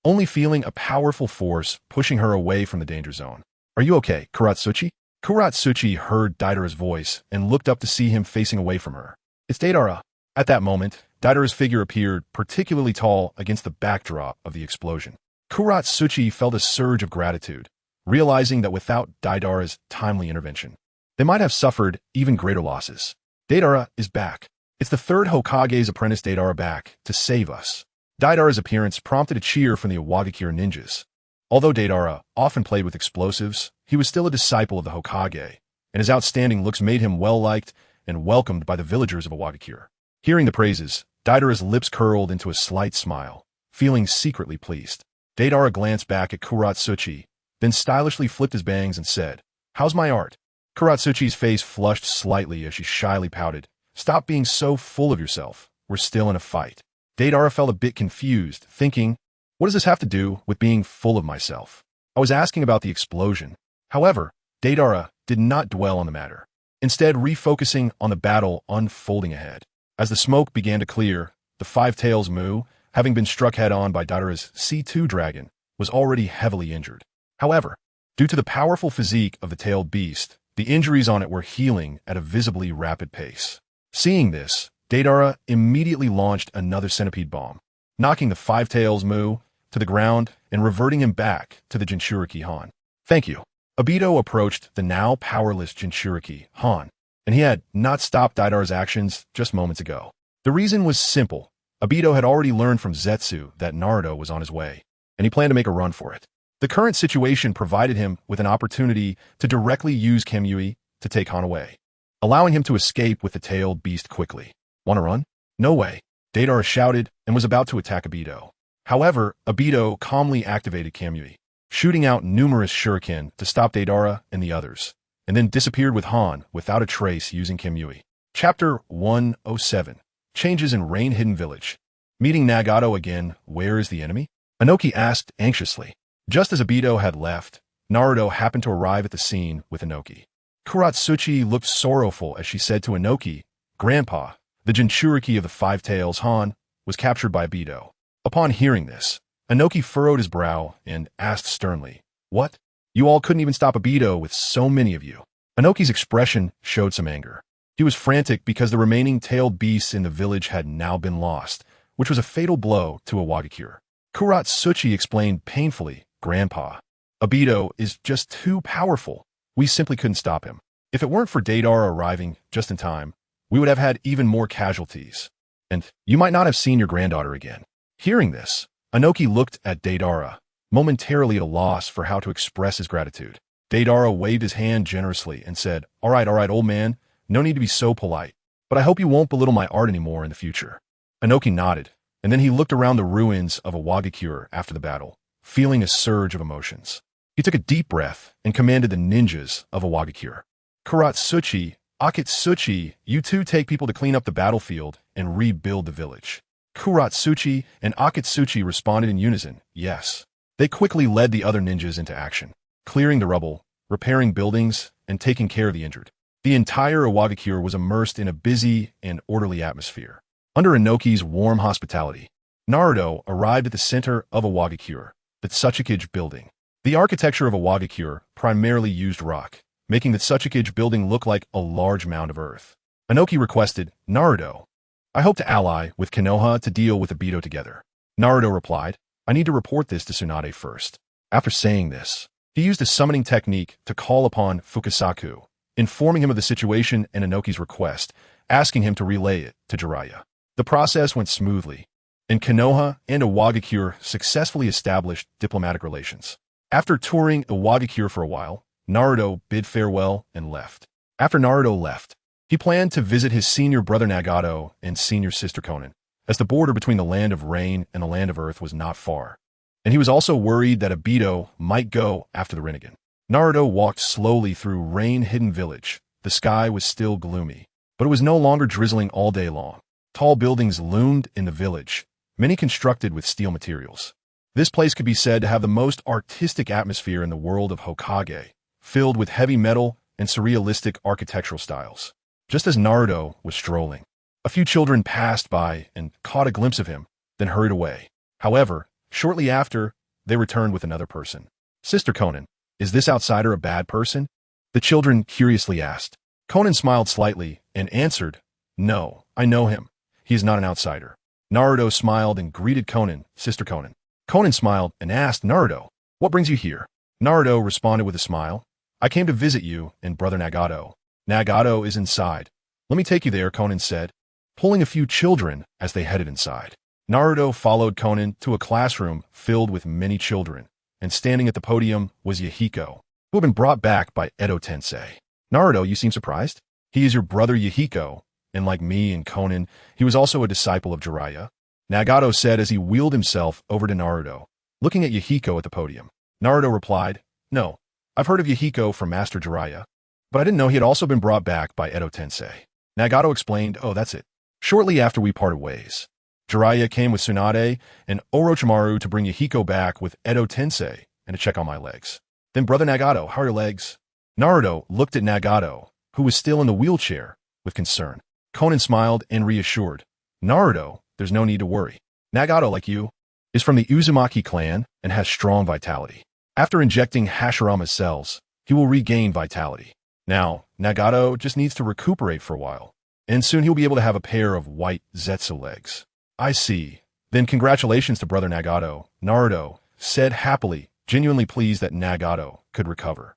Speaker 1: only feeling a powerful force pushing her away from the danger zone. "Are you okay, Kuratsuchi?" Kuratsuchi heard Deidara's voice and looked up to see him facing away from her. "It's Deidara." At that moment, Deidara's figure appeared particularly tall against the backdrop of the explosion. Kuratsuchi felt a surge of gratitude, realizing that without Deidara's timely intervention, they might have suffered even greater losses. Deidara is back. It's the third Hokage's apprentice Deidara back to save us. Deidara's appearance prompted a cheer from the Iwagakure ninjas. Although Deidara often played with explosives, he was still a disciple of the Hokage, and his outstanding looks made him well-liked and welcomed by the villagers of Iwagakure. Hearing the praises, Deidara's lips curled into a slight smile, feeling secretly pleased. Deidara glanced back at Kuratsuchi, then stylishly flipped his bangs and said, "How's my art?" Kuratsuchi's face flushed slightly as she shyly pouted. "Stop being so full of yourself. We're still in a fight." Deidara felt a bit confused, thinking, what does this have to do with being full of myself? I was asking about the explosion. However, Deidara did not dwell on the matter, instead refocusing on the battle unfolding ahead. As the smoke began to clear, the Five Tails Mu, having been struck head-on by Deidara's C2 dragon, was already heavily injured. However, due to the powerful physique of the tailed beast, the injuries on it were healing at a visibly rapid pace. Seeing this, Deidara immediately launched another centipede bomb, knocking the Five Tails Mu to the ground and reverting him back to the Jinchuriki Han. "Thank you." Obito approached the now powerless Jinchuriki Han, and he had not stopped Deidara's actions just moments ago. The reason was simple. Obito had already learned from Zetsu that Naruto was on his way, and he planned to make a run for it. The current situation provided him with an opportunity to directly use Kyuubi to take Han away, allowing him to escape with the tailed beast quickly. "Want to run?" "No way," Deidara shouted and was about to attack Obito. However, Obito calmly activated Kyuubi, shooting out numerous shuriken to stop Deidara and the others, and then disappeared with Han without a trace using Kyuubi. Chapter 107. Changes in Rain-Hidden Village. Meeting Nagato again, where is the enemy? Inoki asked anxiously. Just as Obito had left, Naruto happened to arrive at the scene with Inoki. Kuratsuchi looked sorrowful as she said to Inoki, "Grandpa, the Jinchuriki of the Five Tails Han was captured by Obito." Upon hearing this, Inoki furrowed his brow and asked sternly, "What? You all couldn't even stop Obito with so many of you?" Inoki's expression showed some anger. He was frantic because the remaining tailed beasts in the village had now been lost, which was a fatal blow to Iwagakure. Kuratsuchi explained painfully, "Grandpa, Obito is just too powerful. We simply couldn't stop him. If it weren't for Deidara arriving just in time, we would have had even more casualties." and you might not have seen your granddaughter again. Hearing this, Inoki looked at Deidara, momentarily at a loss for how to express his gratitude. Deidara waved his hand generously and said, all right, old man, no need to be so polite, but I hope you won't belittle my art anymore in the future. Inoki nodded, and then he looked around the ruins of a Wagakure after the battle, feeling a surge of emotions. He took a deep breath and commanded the ninjas of a Wagakure. Kuratsuchi, Akatsuchi, you two take people to clean up the battlefield and rebuild the village. Kuratsuchi and Akatsuchi responded in unison, yes. They quickly led the other ninjas into action, clearing the rubble, repairing buildings, and taking care of the injured. The entire Wagakure was immersed in a busy and orderly atmosphere. Under Inoki's warm hospitality, Naruto arrived at the center of a Wagakure, the Tsuchikage building. The architecture of a Wagakure primarily used rock, making the Tsuchikage building look like a large mound of earth. Inoki requested, Naruto, I hope to ally with Konoha to deal with Obito together. Naruto replied, I need to report this to Tsunade first. After saying this, he used a summoning technique to call upon Fukasaku, informing him of the situation and Inoki's request, asking him to relay it to Jiraiya. The process went smoothly, and Konoha and a Wagakure successfully established diplomatic relations. After touring a Wagakure for a while, Naruto bid farewell and left. After Naruto left, he planned to visit his senior brother Nagato and senior sister Konan, as the border between the land of rain and the land of earth was not far. And he was also worried that Obito might go after the Rinnegan. Naruto walked slowly through rain-hidden village. The sky was still gloomy, but it was no longer drizzling all day long. Tall buildings loomed in the village, many constructed with steel materials. This place could be said to have the most artistic atmosphere in the world of Hokage, filled with heavy metal and surrealistic architectural styles. Just as Naruto was strolling, a few children passed by and caught a glimpse of him, then hurried away. However, shortly after, they returned with another person. Sister Konan, is this outsider a bad person? The children curiously asked. Konan smiled slightly and answered, no, I know him. He is not an outsider. Naruto smiled and greeted Konan, Sister Konan. Konan smiled and asked Naruto, what brings you here? Naruto responded with a smile, I came to visit you and Brother Nagato. Nagato is inside. Let me take you there, Konan said, pulling a few children as they headed inside. Naruto followed Konan to a classroom filled with many children, and standing at the podium was Yahiko, who had been brought back by Edo-tensei. Naruto, you seem surprised? He is your brother Yahiko, and like me and Konan, he was also a disciple of Jiraiya. Nagato said as he wheeled himself over to Naruto, looking at Yahiko at the podium. Naruto replied, no, I've heard of Yahiko from Master Jiraiya, but I didn't know he had also been brought back by Edo-tensei. Nagato explained, oh, that's it. Shortly after we parted ways, Jiraiya came with Tsunade and Orochimaru to bring Yahiko back with Edo-tensei and to check on my legs. Then, Brother Nagato, how are your legs? Naruto looked at Nagato, who was still in the wheelchair, with concern. Konan smiled and reassured, Naruto, there's no need to worry. Nagato, like you, is from the Uzumaki clan and has strong vitality. After injecting Hashirama's cells, he will regain vitality. Now, Nagato just needs to recuperate for a while, and soon he'll be able to have a pair of white Zetsu legs. I see. Then congratulations to Brother Nagato, Naruto said happily, genuinely pleased that Nagato could recover.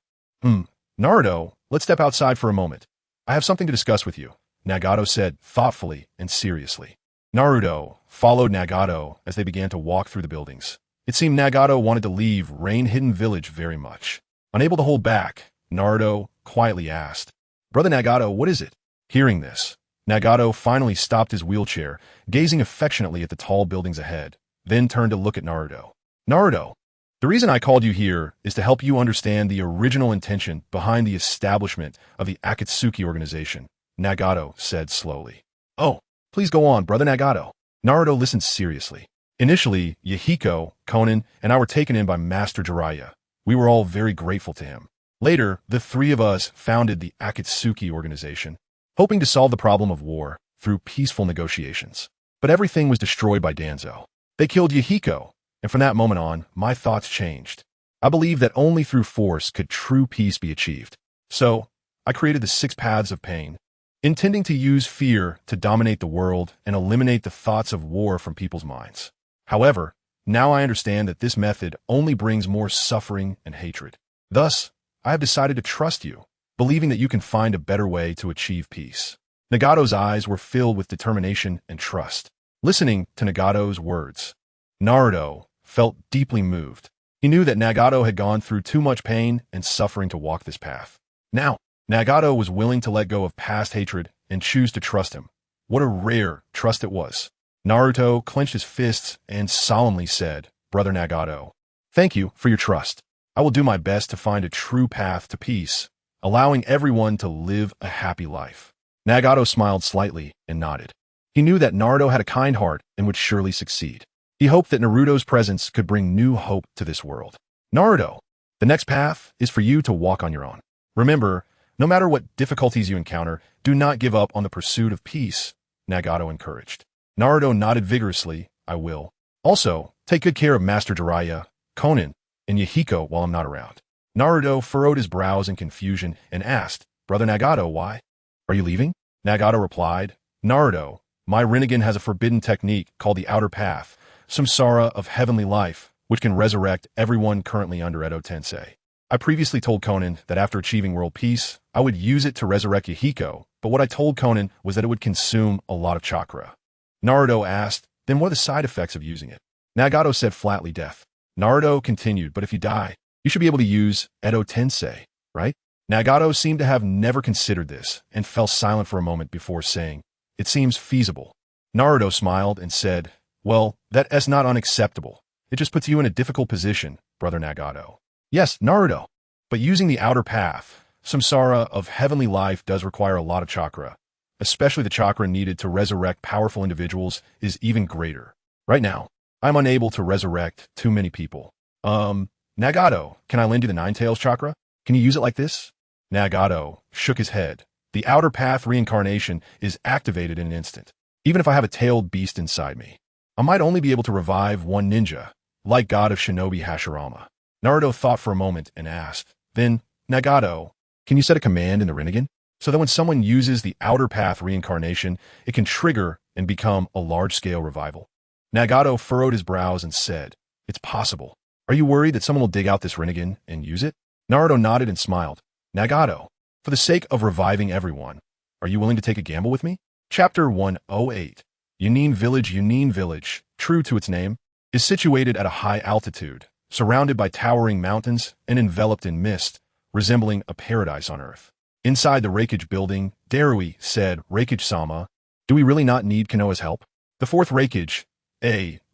Speaker 1: Naruto, let's step outside for a moment. I have something to discuss with you, Nagato said thoughtfully and seriously. Naruto followed Nagato as they began to walk through the buildings. It seemed Nagato wanted to leave rain-hidden village very much. Unable to hold back, Naruto quietly asked, Brother Nagato, what is it? Hearing this, Nagato finally stopped his wheelchair, gazing affectionately at the tall buildings ahead, then turned to look at Naruto. Naruto, the reason I called you here is to help you understand the original intention behind the establishment of the Akatsuki organization, Nagato said slowly. Oh, please go on, Brother Nagato. Naruto listened seriously. Initially, Yahiko, Konan, and I were taken in by Master Jiraiya. We were all very grateful to him. Later, the three of us founded the Akatsuki organization, hoping to solve the problem of war through peaceful negotiations. But everything was destroyed by Danzo. They killed Yahiko, and from that moment on, my thoughts changed. I believed that only through force could true peace be achieved. So, I created the 6 paths of pain, intending to use fear to dominate the world and eliminate the thoughts of war from people's minds. However, now I understand that this method only brings more suffering and hatred. Thus, I have decided to trust you, believing that you can find a better way to achieve peace. Nagato's eyes were filled with determination and trust. Listening to Nagato's words, Naruto felt deeply moved. He knew that Nagato had gone through too much pain and suffering to walk this path. Now, Nagato was willing to let go of past hatred and choose to trust him. What a rare trust it was. Naruto clenched his fists and solemnly said, "Brother Nagato, thank you for your trust. I will do my best to find a true path to peace, allowing everyone to live a happy life." Nagato smiled slightly and nodded. He knew that Naruto had a kind heart and would surely succeed. He hoped that Naruto's presence could bring new hope to this world. Naruto, the next path is for you to walk on your own. Remember, no matter what difficulties you encounter, do not give up on the pursuit of peace, Nagato encouraged. Naruto nodded vigorously, "I will. Also, take good care of Master Jiraiya, Konan, and Yahiko while I'm not around." Naruto furrowed his brows in confusion and asked, "Brother Nagato, why? Are you leaving?" Nagato replied, "Naruto, my Rinnegan has a forbidden technique called the Outer Path, Samsara of Heavenly Life, which can resurrect everyone currently under Edo Tensei. I previously told Konan that after achieving world peace, I would use it to resurrect Yahiko, but what I told Konan was that it would consume a lot of chakra." Naruto asked, "Then what are the side effects of using it?" Nagato said flatly, "Death." Naruto continued, "But if you die, you should be able to use Edo Tensei, right?" Nagato seemed to have never considered this and fell silent for a moment before saying, "It seems feasible." Naruto smiled and said, "Well, that is not unacceptable. It just puts you in a difficult position, Brother Nagato." "Yes, Naruto, but using the Outer Path, Samsara of Heavenly Life does require a lot of chakra. Especially the chakra needed to resurrect powerful individuals is even greater. Right now, I'm unable to resurrect too many people. Nagato, can I lend you the Nine Tails chakra? Can you use it like this?" Nagato shook his head. "The Outer Path reincarnation is activated in an instant. Even if I have a tailed beast inside me, I might only be able to revive one ninja, like God of Shinobi Hashirama." Naruto thought for a moment and asked, "Then, Nagato, can you set a command in the Rinnegan, so that when someone uses the Outer Path reincarnation, it can trigger and become a large-scale revival?" Nagato furrowed his brows and said, "It's possible. Are you worried that someone will dig out this Rinnegan and use it?" Naruto nodded and smiled. "Nagato, for the sake of reviving everyone, are you willing to take a gamble with me?" Chapter 108. Yunin Village, true to its name, is situated at a high altitude, surrounded by towering mountains and enveloped in mist, resembling a paradise on earth. Inside the Raikage building, Darui said, "Raikage-sama, do we really not need Konoha's help?" The fourth Raikage,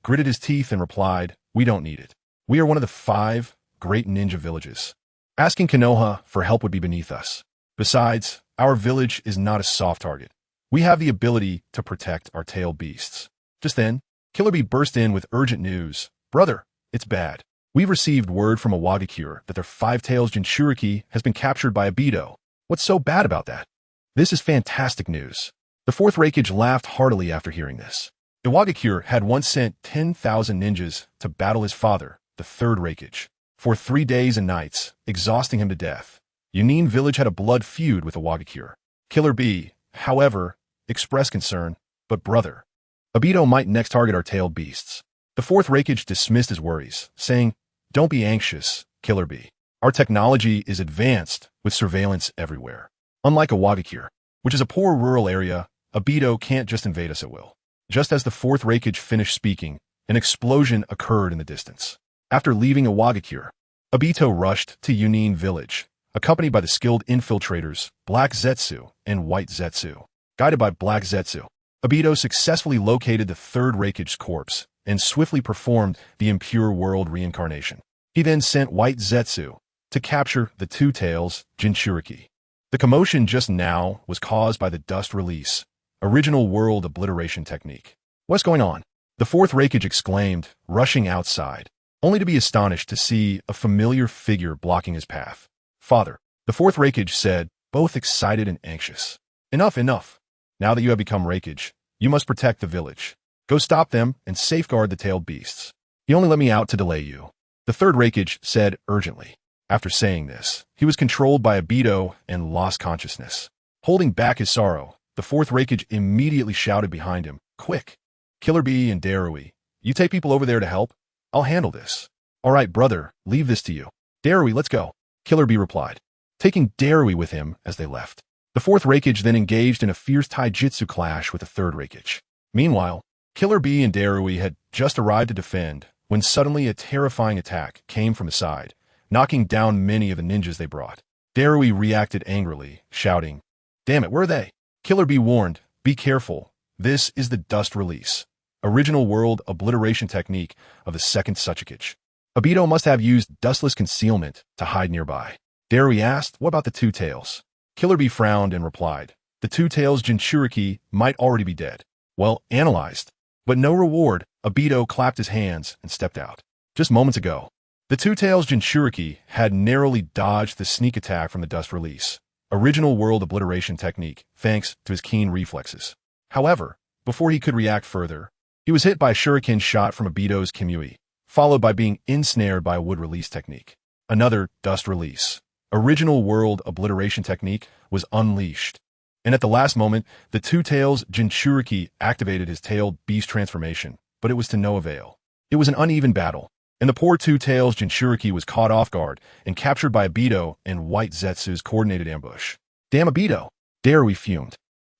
Speaker 1: gritted his teeth and replied, "We don't need it. We are one of the 5 great ninja villages. Asking Konoha for help would be beneath us. Besides, our village is not a soft target. We have the ability to protect our tailed beasts." Just then, Killer Bee burst in with urgent news. "Brother, it's bad. We've received word from a Wagakure that their 5 tails Jinchuriki has been captured by Obito. What's so bad about that?" "This is fantastic news." The fourth Raikage laughed heartily after hearing this. Iwagakure had once sent 10,000 ninjas to battle his father, the third Raikage, for 3 days and nights, exhausting him to death. Yunin Village had a blood feud with Iwagakure. Killer Bee, however, expressed concern, "But brother, Obito might next target our tailed beasts." The fourth Raikage dismissed his worries, saying, "Don't be anxious, Killer Bee. Our technology is advanced with surveillance everywhere. Unlike Iwagakure, which is a poor rural area, Obito can't just invade us at will." Just as the fourth Raikage finished speaking, an explosion occurred in the distance. After leaving Iwagakure, Obito rushed to Yunin Village, accompanied by the skilled infiltrators Black Zetsu and White Zetsu. Guided by Black Zetsu, Obito successfully located the third Raikage's corpse and swiftly performed the impure world reincarnation. He then sent White Zetsu to capture the 2 tails Jinchuriki. The commotion just now was caused by the dust release, original world obliteration technique. "What's going on?" the fourth Raikage exclaimed, rushing outside, only to be astonished to see a familiar figure blocking his path. "Father," the fourth Raikage said, both excited and anxious. Enough. Now that you have become Raikage, you must protect the village. Go stop them and safeguard the tailed beasts. He only let me out to delay you," the third Raikage said urgently. After saying this, he was controlled by Obito and lost consciousness. Holding back his sorrow, the fourth Raikage immediately shouted behind him, "Quick! Killer Bee and Darui, you take people over there to help? I'll handle this." "All right, brother, leave this to you." "Darui, let's go," Killer Bee replied, taking Darui with him as they left. The fourth Raikage then engaged in a fierce taijutsu clash with the third Raikage. Meanwhile, Killer Bee and Darui had just arrived to defend when suddenly a terrifying attack came from the side, knocking down many of the ninjas they brought. Darui reacted angrily, shouting, "Damn it, where are they?" Killer Bee warned, "Be careful. This is the dust release. Original world obliteration technique of the second Sasuke. Obito must have used dustless concealment to hide nearby." Darui asked, "What about the two tails?" Killer Bee frowned and replied, "The two tails Jinchuriki might already be dead. Well, analyzed. But no reward." Obito clapped his hands and stepped out. Just moments ago, the two tails Jinchuriki had narrowly dodged the sneak attack from the dust release, original world obliteration technique, thanks to his keen reflexes. However, before he could react further, he was hit by a shuriken shot from Obito's Kyuubi, followed by being ensnared by a wood release technique. Another dust release, original world obliteration technique, was unleashed. And at the last moment, the two tails Jinchuriki activated his tailed beast transformation, but it was to no avail. It was an uneven battle, and the poor two tails Jinchuriki was caught off guard and captured by Obito and White Zetsu's coordinated ambush. "Damn Obito!" Darui fumed.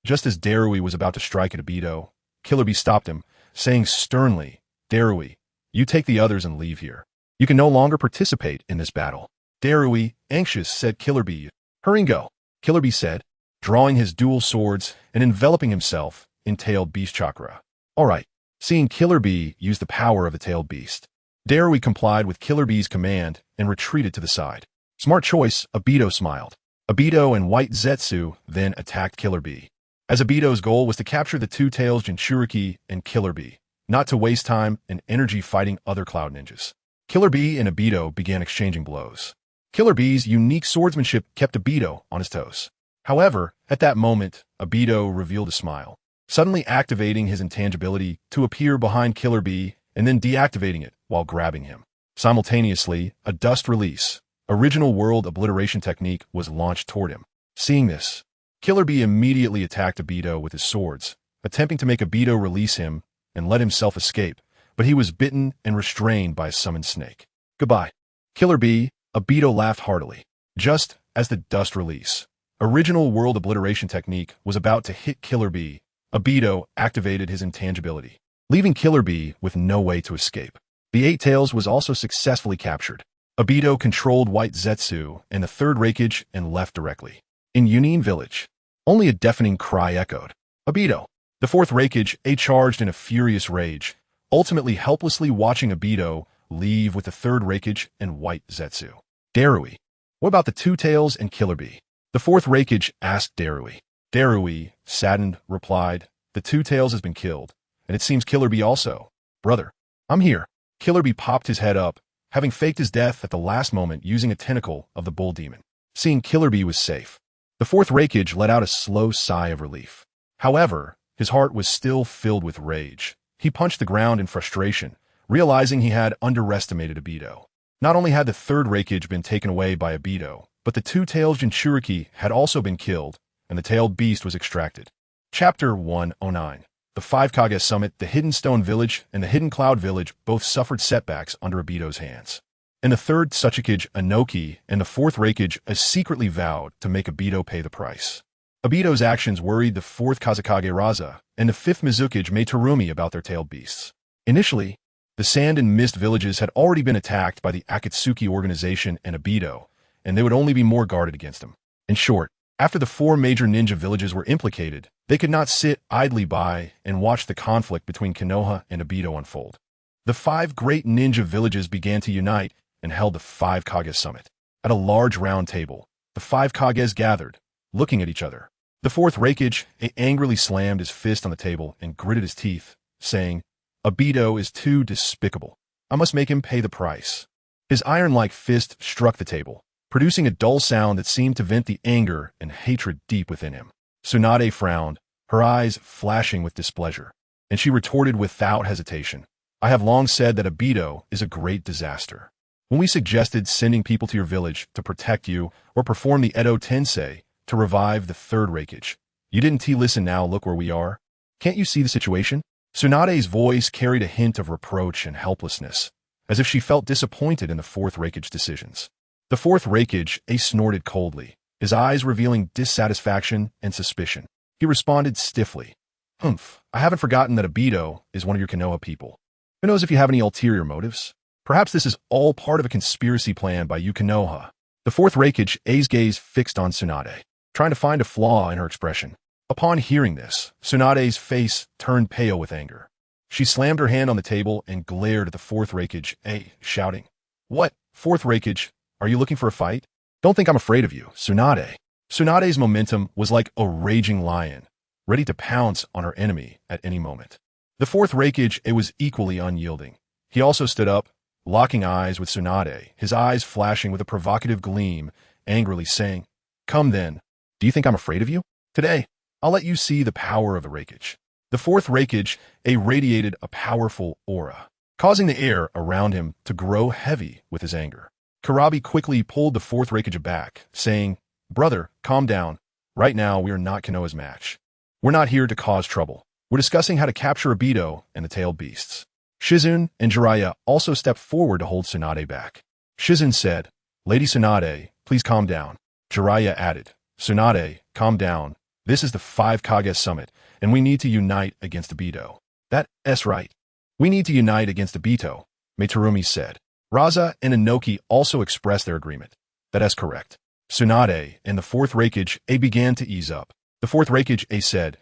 Speaker 1: Just as Darui was about to strike at Obito, Killer Bee stopped him, saying sternly, "Darui, you take the others and leave here. You can no longer participate in this battle." Darui, anxious, said, "Killer Bee, hurry and go." Killer Bee said, drawing his dual swords and enveloping himself in tailed beast chakra. "All right." Seeing Killer Bee use the power of the tailed beast, Darui complied with Killer Bee's command and retreated to the side. "Smart choice," Obito smiled. Obito and White Zetsu then attacked Killer Bee, as Obito's goal was to capture the two tails Jinchuriki and Killer Bee, not to waste time and energy fighting other Cloud Ninjas. Killer Bee and Obito began exchanging blows. Killer Bee's unique swordsmanship kept Obito on his toes. However, at that moment, Obito revealed a smile, suddenly activating his intangibility to appear behind Killer Bee and then deactivating it while grabbing him. Simultaneously, a dust release, original world obliteration technique, was launched toward him. Seeing this, Killer Bee immediately attacked Obito with his swords, attempting to make Obito release him and let himself escape, but he was bitten and restrained by a summoned snake. "Goodbye, Killer Bee," Obito laughed heartily. Just as the dust release, original world obliteration technique, was about to hit Killer Bee, Obito activated his intangibility, leaving Killer Bee with no way to escape. The Eight Tails was also successfully captured. Obito controlled White Zetsu and the third Raikage and left directly. In Union Village, only a deafening cry echoed. "Obito!" The fourth Raikage charged in a furious rage, ultimately helplessly watching Obito leave with the third Raikage and White Zetsu. "Darui, what about the two tails and Killer Bee?" The fourth Raikage asked Darui. Darui, saddened, replied, "The two tails has been killed, and it seems Killer Bee also. Brother, I'm here." Killer Bee popped his head up, having faked his death at the last moment using a tentacle of the bull demon. Seeing Killer Bee was safe, the fourth Raikage let out a slow sigh of relief. However, his heart was still filled with rage. He punched the ground in frustration, realizing he had underestimated Obito. Not only had the third Raikage been taken away by Obito, but the two tails Jinchuriki had also been killed, and the tailed beast was extracted. Chapter 109. The Five Kage Summit, the Hidden Stone Village, and the Hidden Cloud Village both suffered setbacks under Obito's hands. And the third Tsuchikage, Inoki, and the fourth Raikage secretly vowed to make Obito pay the price. Obito's actions worried the fourth Kazekage Raza and the fifth Mizukage Meiterumi about their tailed beasts. Initially, the Sand and Mist villages had already been attacked by the Akatsuki organization and Obito, and they would only be more guarded against him. In short, after the four major ninja villages were implicated, they could not sit idly by and watch the conflict between Konoha and Obito unfold. The five great ninja villages began to unite and held the Five Kage Summit. At a large round table, the five Kages gathered, looking at each other. The fourth Raikage angrily slammed his fist on the table and gritted his teeth, saying, "Obito is too despicable. I must make him pay the price." His iron-like fist struck the table, producing a dull sound that seemed to vent the anger and hatred deep within him. Tsunade frowned, her eyes flashing with displeasure, and she retorted without hesitation, "I have long said that Obito is a great disaster. When we suggested sending people to your village to protect you or perform the Edo Tensei to revive the third Raikage, you didn't listen. Now look where we are. Can't you see the situation?" Tsunade's voice carried a hint of reproach and helplessness, as if she felt disappointed in the fourth Raikage decisions. The fourth Raikage snorted coldly, his eyes revealing dissatisfaction and suspicion. He responded stiffly. I haven't forgotten that Obito is one of your Konoha people. Who knows if you have any ulterior motives? Perhaps this is all part of a conspiracy plan by you Konoha. The fourth Raikage, A's gaze fixed on Tsunade, trying to find a flaw in her expression. Upon hearing this, Tsunade's face turned pale with anger. She slammed her hand on the table and glared at the fourth Raikage, A, shouting, "What, fourth Raikage? Are you looking for a fight? Don't think I'm afraid of you, Tsunade." Tsunade's momentum was like a raging lion, ready to pounce on her enemy at any moment. The fourth Raikage, A, was equally unyielding. He also stood up, locking eyes with Tsunade, his eyes flashing with a provocative gleam, angrily saying, "Come then. Do you think I'm afraid of you? Today, I'll let you see the power of the Raikage." The fourth Raikage, A, radiated a powerful aura, causing the air around him to grow heavy with his anger. Kurabi quickly pulled the fourth Raikage back, saying, "Brother, calm down. Right now, we are not Konoha's match. We're not here to cause trouble. We're discussing how to capture Obito and the tailed beasts." Shizune and Jiraiya also stepped forward to hold Tsunade back. Shizune said, "Lady Tsunade, please calm down." Jiraiya added, "Tsunade, calm down. This is the 5 Kage summit, and we need to unite against Obito." "That's right. We need to unite against Obito," Meiterumi said. Raza and Inoki also expressed their agreement. "That's correct." Tsunade and the fourth Raikage, A, began to ease up. The fourth Raikage, A, said,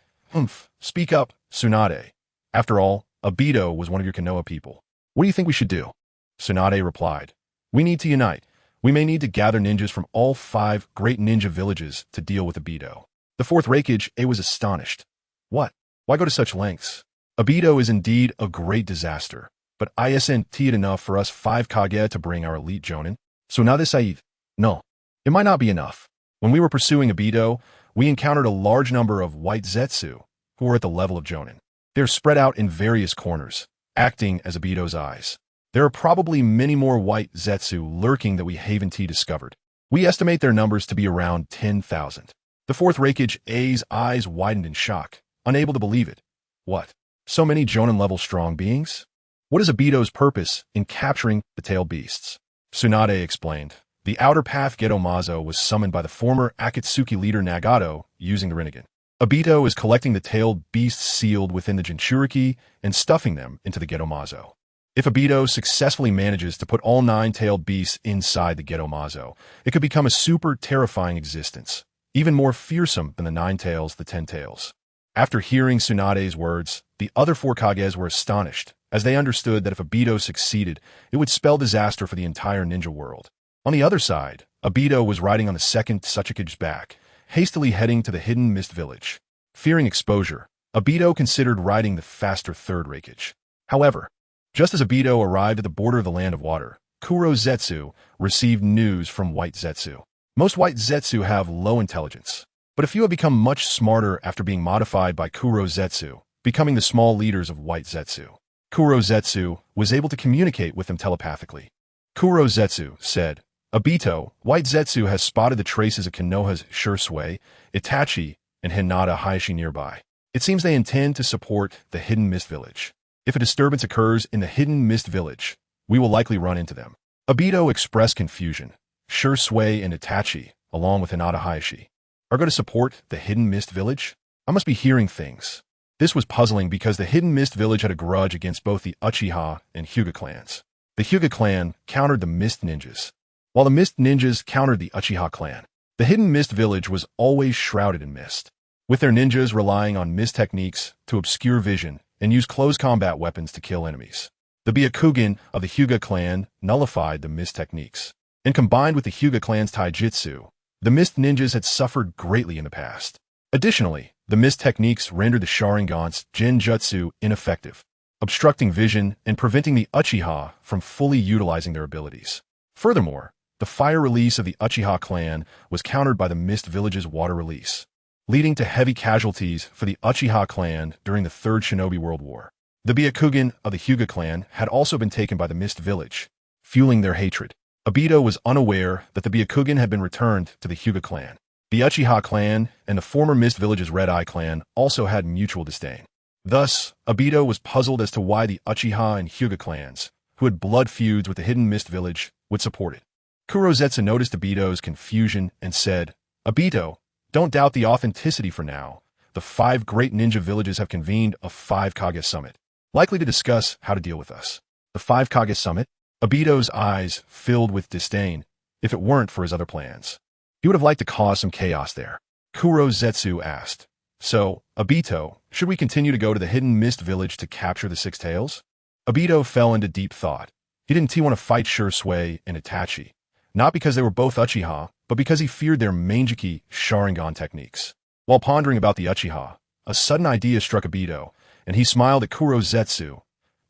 Speaker 1: "Speak up, Tsunade. After all, Obito was one of your Konoha people. What do you think we should do?" Tsunade replied, "We need to unite. We may need to gather ninjas from all 5 great ninja villages to deal with Obito." The fourth Raikage, A, was astonished. "What? Why go to such lengths? Obito is indeed a great disaster, but isn't it enough for us 5 Kage to bring our elite Jonin?" Tsunade said, "No, it might not be enough. When we were pursuing Obito, we encountered a large number of white Zetsu who were at the level of Jonin. They're spread out in various corners, acting as Obito's eyes. There are probably many more white Zetsu lurking that we haven't discovered. We estimate their numbers to be around 10,000. The fourth Raikage, A's eyes widened in shock, unable to believe it. "What? So many Jonin-level strong beings? What is Obito's purpose in capturing the tailed beasts?" Tsunade explained. The Outer Path Gedomazo was summoned by the former Akatsuki leader Nagato using the Rinnegan. Obito is collecting the tailed beasts sealed within the Jinchuriki and stuffing them into the Gedomazo. If Obito successfully manages to put all 9 tailed beasts inside the Gedomazo, it could become a super terrifying existence, even more fearsome than the 9 tails, the 10 tails. After hearing Tsunade's words, the other 4 Kages were astonished, as they understood that if Obito succeeded, it would spell disaster for the entire ninja world. On the other side, Obito was riding on the second Tsuchikage's back, hastily heading to the hidden mist village. Fearing exposure, Obito considered riding the faster third Raikage. However, just as Obito arrived at the border of the Land of Water, Kuro Zetsu received news from White Zetsu. Most White Zetsu have low intelligence, but a few have become much smarter after being modified by Kuro Zetsu, becoming the small leaders of White Zetsu. Kuro Zetsu was able to communicate with them telepathically. Kuro Zetsu said, "Obito, White Zetsu has spotted the traces of Konoha's Shursui, Itachi, and Hinata Hayashi nearby. It seems they intend to support the Hidden Mist Village. If a disturbance occurs in the Hidden Mist Village, we will likely run into them." Obito expressed confusion. Shursui and Itachi, along with Hinata Hayashi, are going to support the Hidden Mist Village? I must be hearing things. This was puzzling because the Hidden Mist Village had a grudge against both the Uchiha and Hyuga clans. The Hyuga clan countered the Mist Ninjas, while the Mist Ninjas countered the Uchiha clan. The Hidden Mist Village was always shrouded in mist, with their ninjas relying on mist techniques to obscure vision and use close combat weapons to kill enemies. The Byakugan of the Hyuga clan nullified the mist techniques, and combined with the Hyuga clan's taijutsu, the Mist Ninjas had suffered greatly in the past. Additionally, the mist techniques rendered the Sharingan's Genjutsu ineffective, obstructing vision and preventing the Uchiha from fully utilizing their abilities. Furthermore, the fire release of the Uchiha clan was countered by the Mist Village's water release, leading to heavy casualties for the Uchiha clan during the Third Shinobi World War. The Byakugan of the Hyuga clan had also been taken by the Mist Village, fueling their hatred. Obito was unaware that the Byakugan had been returned to the Hyuga clan. The Uchiha clan and the former Mist Village's Red Eye clan also had mutual disdain. Thus, Obito was puzzled as to why the Uchiha and Hyuga clans, who had blood feuds with the Hidden Mist Village, would support it. Kurozetsu noticed Obito's confusion and said, Obito, don't doubt the authenticity for now. The 5 great ninja villages have convened a 5 Kage summit, likely to discuss how to deal with us. The 5 Kage summit? Obito's eyes filled with disdain, if it weren't for his other plans. He would have liked to cause some chaos there. Kurozetsu asked, "So, Obito, should we continue to go to the Hidden Mist village to capture the 6 tails?" Obito fell into deep thought. He didn't want to fight Shursui and Itachi, not because they were both Uchiha, but because he feared their Manjiki Sharingan techniques. While pondering about the Uchiha, a sudden idea struck Obito, and he smiled at Kurozetsu.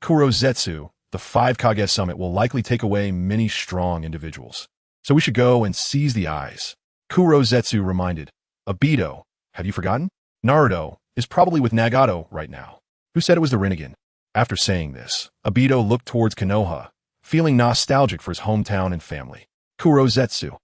Speaker 1: Kurozetsu, the 5 Kage summit will likely take away many strong individuals. So we should go and seize the eyes. Kurozetsu reminded, Obito, have you forgotten? Naruto is probably with Nagato right now. Who said it was the Rinnegan? After saying this, Obito looked towards Konoha, feeling nostalgic for his hometown and family. Kurozetsu.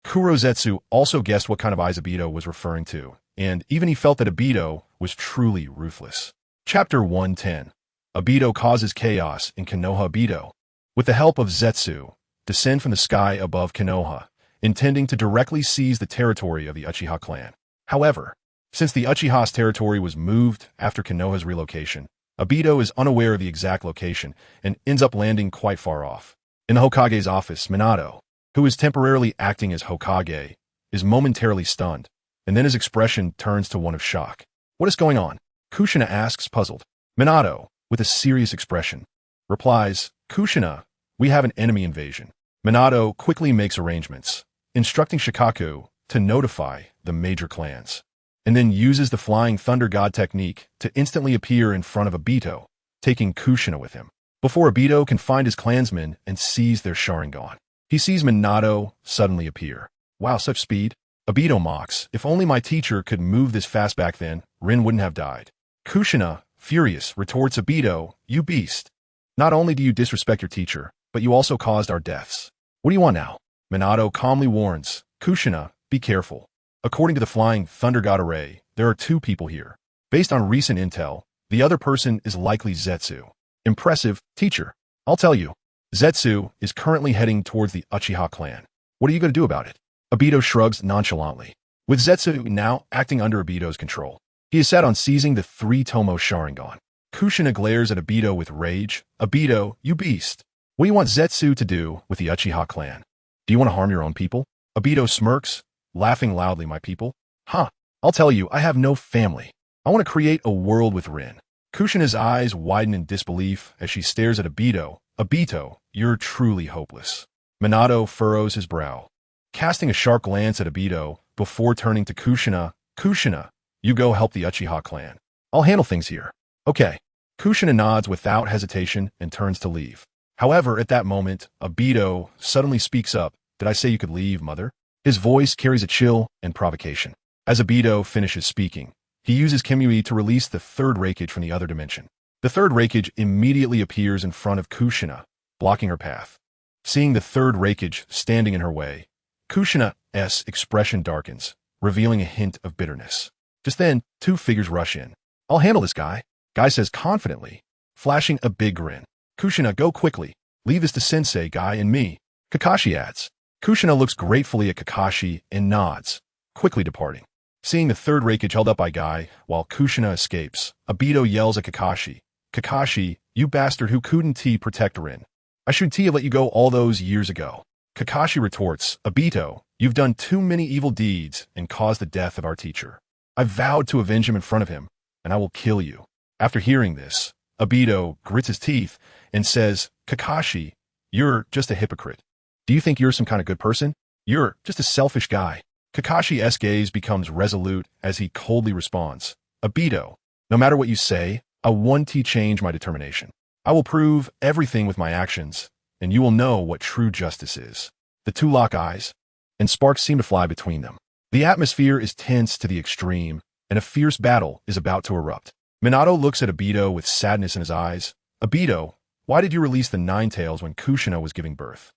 Speaker 1: Kurozetsu also guessed what kind of eyes Obito was referring to, and even he felt that Obito was truly ruthless. Chapter 110. Obito causes chaos in Konoha. Obito, with the help of Zetsu, descend from the sky above Konoha, intending to directly seize the territory of the Uchiha clan. However, since the Uchiha's territory was moved after Konoha's relocation, Obito is unaware of the exact location and ends up landing quite far off. In the Hokage's office, Minato, who is temporarily acting as Hokage, is momentarily stunned, and then his expression turns to one of shock. What is going on? Kushina asks, puzzled. Minato, with a serious expression, replies, Kushina, we have an enemy invasion. Minato quickly makes arrangements, instructing Shikaku to notify the major clans, and then uses the Flying Thunder God technique to instantly appear in front of Obito, taking Kushina with him. Before Obito can find his clansmen and seize their Sharingan, he sees Minato suddenly appear. Wow, such speed. Obito mocks, if only my teacher could move this fast back then, Rin wouldn't have died. Kushina, furious, retorts, Obito, you beast. Not only do you disrespect your teacher, but you also caused our deaths. What do you want now? Minato calmly warns, Kushina, be careful. According to the Flying Thunder God array, there are 2 people here. Based on recent intel, the other person is likely Zetsu. Impressive, teacher. I'll tell you. Zetsu is currently heading towards the Uchiha clan. What are you going to do about it? Obito shrugs nonchalantly. With Zetsu now acting under Obito's control, he is set on seizing the 3-Tomo Sharingan. Kushina glares at Obito with rage. Obito, you beast. What do you want Zetsu to do with the Uchiha clan? Do you want to harm your own people? Obito smirks, laughing loudly, my people? Huh, I'll tell you, I have no family. I want to create a world with Rin. Kushina's eyes widen in disbelief as she stares at Obito. Obito, you're truly hopeless. Minato furrows his brow, casting a sharp glance at Obito before turning to Kushina. Kushina, you go help the Uchiha clan. I'll handle things here. Okay. Kushina nods without hesitation and turns to leave. However, at that moment, Obito suddenly speaks up. Did I say you could leave, mother? His voice carries a chill and provocation. As Obito finishes speaking, he uses Kyuubi to release the 3rd Raikage from the other dimension. The 3rd Raikage immediately appears in front of Kushina, blocking her path. Seeing the 3rd Raikage standing in her way, Kushina's expression darkens, revealing a hint of bitterness. Just then, 2 figures rush in. I'll handle this guy, Guy says confidently, flashing a big grin. Kushina, go quickly. Leave this to Sensei, Guy, and me. Kakashi adds. Kushina looks gratefully at Kakashi and nods, quickly departing. Seeing the 3rd Raikage held up by Guy, while Kushina escapes, Obito yells at Kakashi. Kakashi, you bastard who couldn't protect Rin. I should have let you go all those years ago. Kakashi retorts, Obito, you've done too many evil deeds and caused the death of our teacher. I vowed to avenge him in front of him, and I will kill you. After hearing this, Obito grits his teeth and says, Kakashi, you're just a hypocrite. Do you think you're some kind of good person? You're just a selfish guy. Kakashi's gaze becomes resolute as he coldly responds, Obito, no matter what you say, I won't change my determination. I will prove everything with my actions, and you will know what true justice is. The 2 lock eyes, and sparks seem to fly between them. The atmosphere is tense to the extreme, and a fierce battle is about to erupt. Minato looks at Obito with sadness in his eyes. Obito, why did you release the 9 tails when Kushina was giving birth?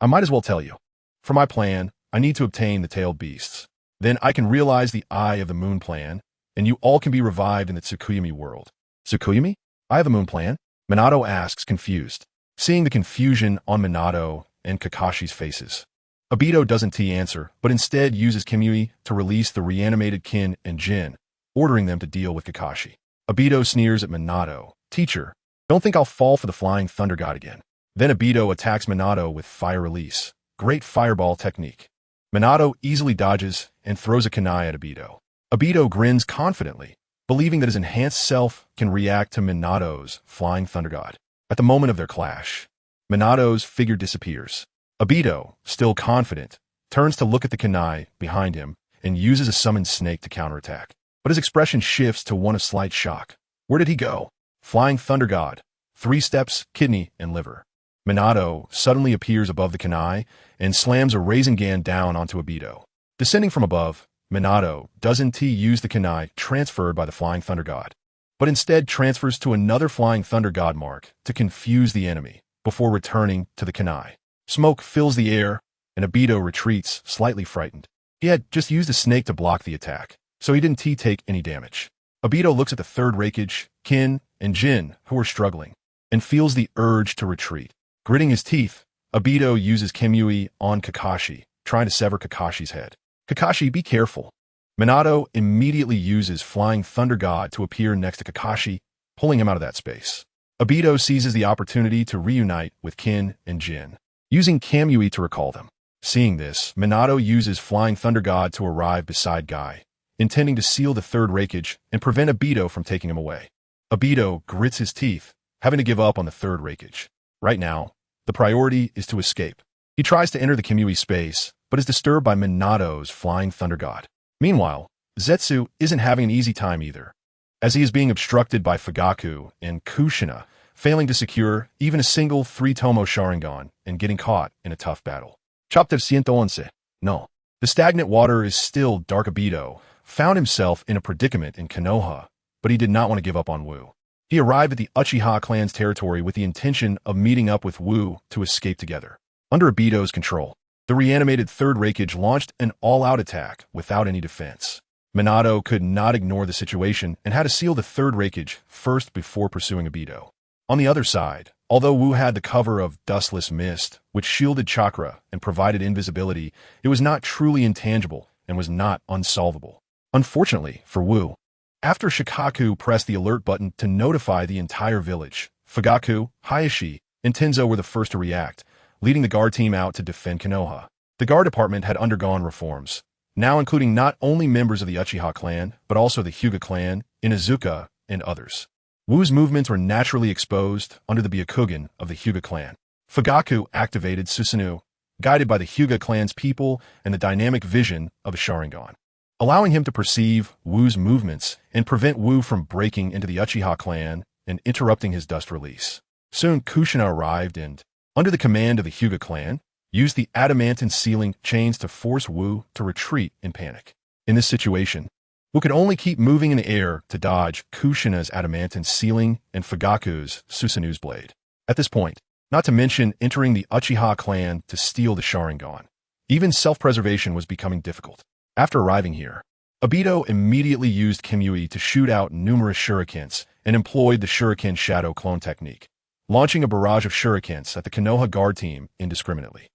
Speaker 1: I might as well tell you. For my plan, I need to obtain the tailed beasts. Then I can realize the Eye of the Moon plan, and you all can be revived in the Tsukuyomi world. Tsukuyomi? Eye of the Moon plan? Minato asks, confused. Seeing the confusion on Minato and Kakashi's faces, Obito doesn't answer, but instead uses Kyuubi to release the reanimated Kin and Jin, ordering them to deal with Kakashi. Obito sneers at Minato. Teacher, don't think I'll fall for the flying thunder god again. Then Obito attacks Minato with fire release. Great fireball technique. Minato easily dodges and throws a kunai at Obito. Obito grins confidently, believing that his enhanced self can react to Minato's flying thunder god. At the moment of their clash, Minato's figure disappears. Obito, still confident, turns to look at the kunai behind him and uses a summoned snake to counterattack. But his expression shifts to one of slight shock. Where did he go? Flying thunder god. 3 steps, kidney, and liver. Minato suddenly appears above the kunai and slams a Rasengan down onto Obito. Descending from above, Minato doesn't use the kunai transferred by the flying thunder god, but instead transfers to another flying thunder god mark to confuse the enemy before returning to the kunai. Smoke fills the air, and Obito retreats, slightly frightened. He had just used a snake to block the attack, so he didn't take any damage. Obito looks at the third Raikage, Kin, and Jin, who are struggling, and feels the urge to retreat. Gritting his teeth, Obito uses Kyuubi on Kakashi, trying to sever Kakashi's head. Kakashi, be careful. Minato immediately uses Flying Thunder God to appear next to Kakashi, pulling him out of that space. Obito seizes the opportunity to reunite with Kin and Jin, using Kyuubi to recall them. Seeing this, Minato uses Flying Thunder God to arrive beside Guy, intending to seal the third Raikage and prevent Obito from taking him away. Obito grits his teeth, having to give up on the third Raikage. Right now, the priority is to escape. He tries to enter the Kyuubi space, but is disturbed by Minato's Flying Thunder God. Meanwhile, Zetsu isn't having an easy time either, as he is being obstructed by Fugaku and Kushina, failing to secure even a single 3-tomo Sharingan and getting caught in a tough battle. Chapter 111. No. The stagnant water is still dark. Obito found himself in a predicament in Konoha, but he did not want to give up on Wu. He arrived at the Uchiha clan's territory with the intention of meeting up with Wu to escape together. Under Obito's control, the reanimated third Raikage launched an all-out attack without any defense. Minato could not ignore the situation and had to seal the third Raikage first before pursuing Obito. On the other side, although Wu had the cover of dustless mist, which shielded chakra and provided invisibility, it was not truly intangible and was not unsolvable. Unfortunately for Wu, after Shikaku pressed the alert button to notify the entire village, Fugaku, Hayashi, and Tenzo were the first to react, leading the guard team out to defend Konoha. The guard department had undergone reforms, now including not only members of the Uchiha clan, but also the Hyuga clan, Inuzuka, and others. Wu's movements were naturally exposed under the Byakugan of the Hyuga clan. Fugaku activated Susanoo, guided by the Hyuga clan's people and the dynamic vision of a Sharingan, allowing him to perceive Wu's movements and prevent Wu from breaking into the Uchiha clan and interrupting his dust release. Soon Kushina arrived and, under the command of the Hyuga clan, used the adamantine sealing chains to force Wu to retreat in panic. In this situation, Wu could only keep moving in the air to dodge Kushina's adamantine sealing and Fugaku's Susanoo's blade. At this point, not to mention entering the Uchiha clan to steal the Sharingan, even self-preservation was becoming difficult. After arriving here, Obito immediately used Kyuubi to shoot out numerous shurikens and employed the shuriken shadow clone technique, launching a barrage of shurikens at the Konoha guard team indiscriminately.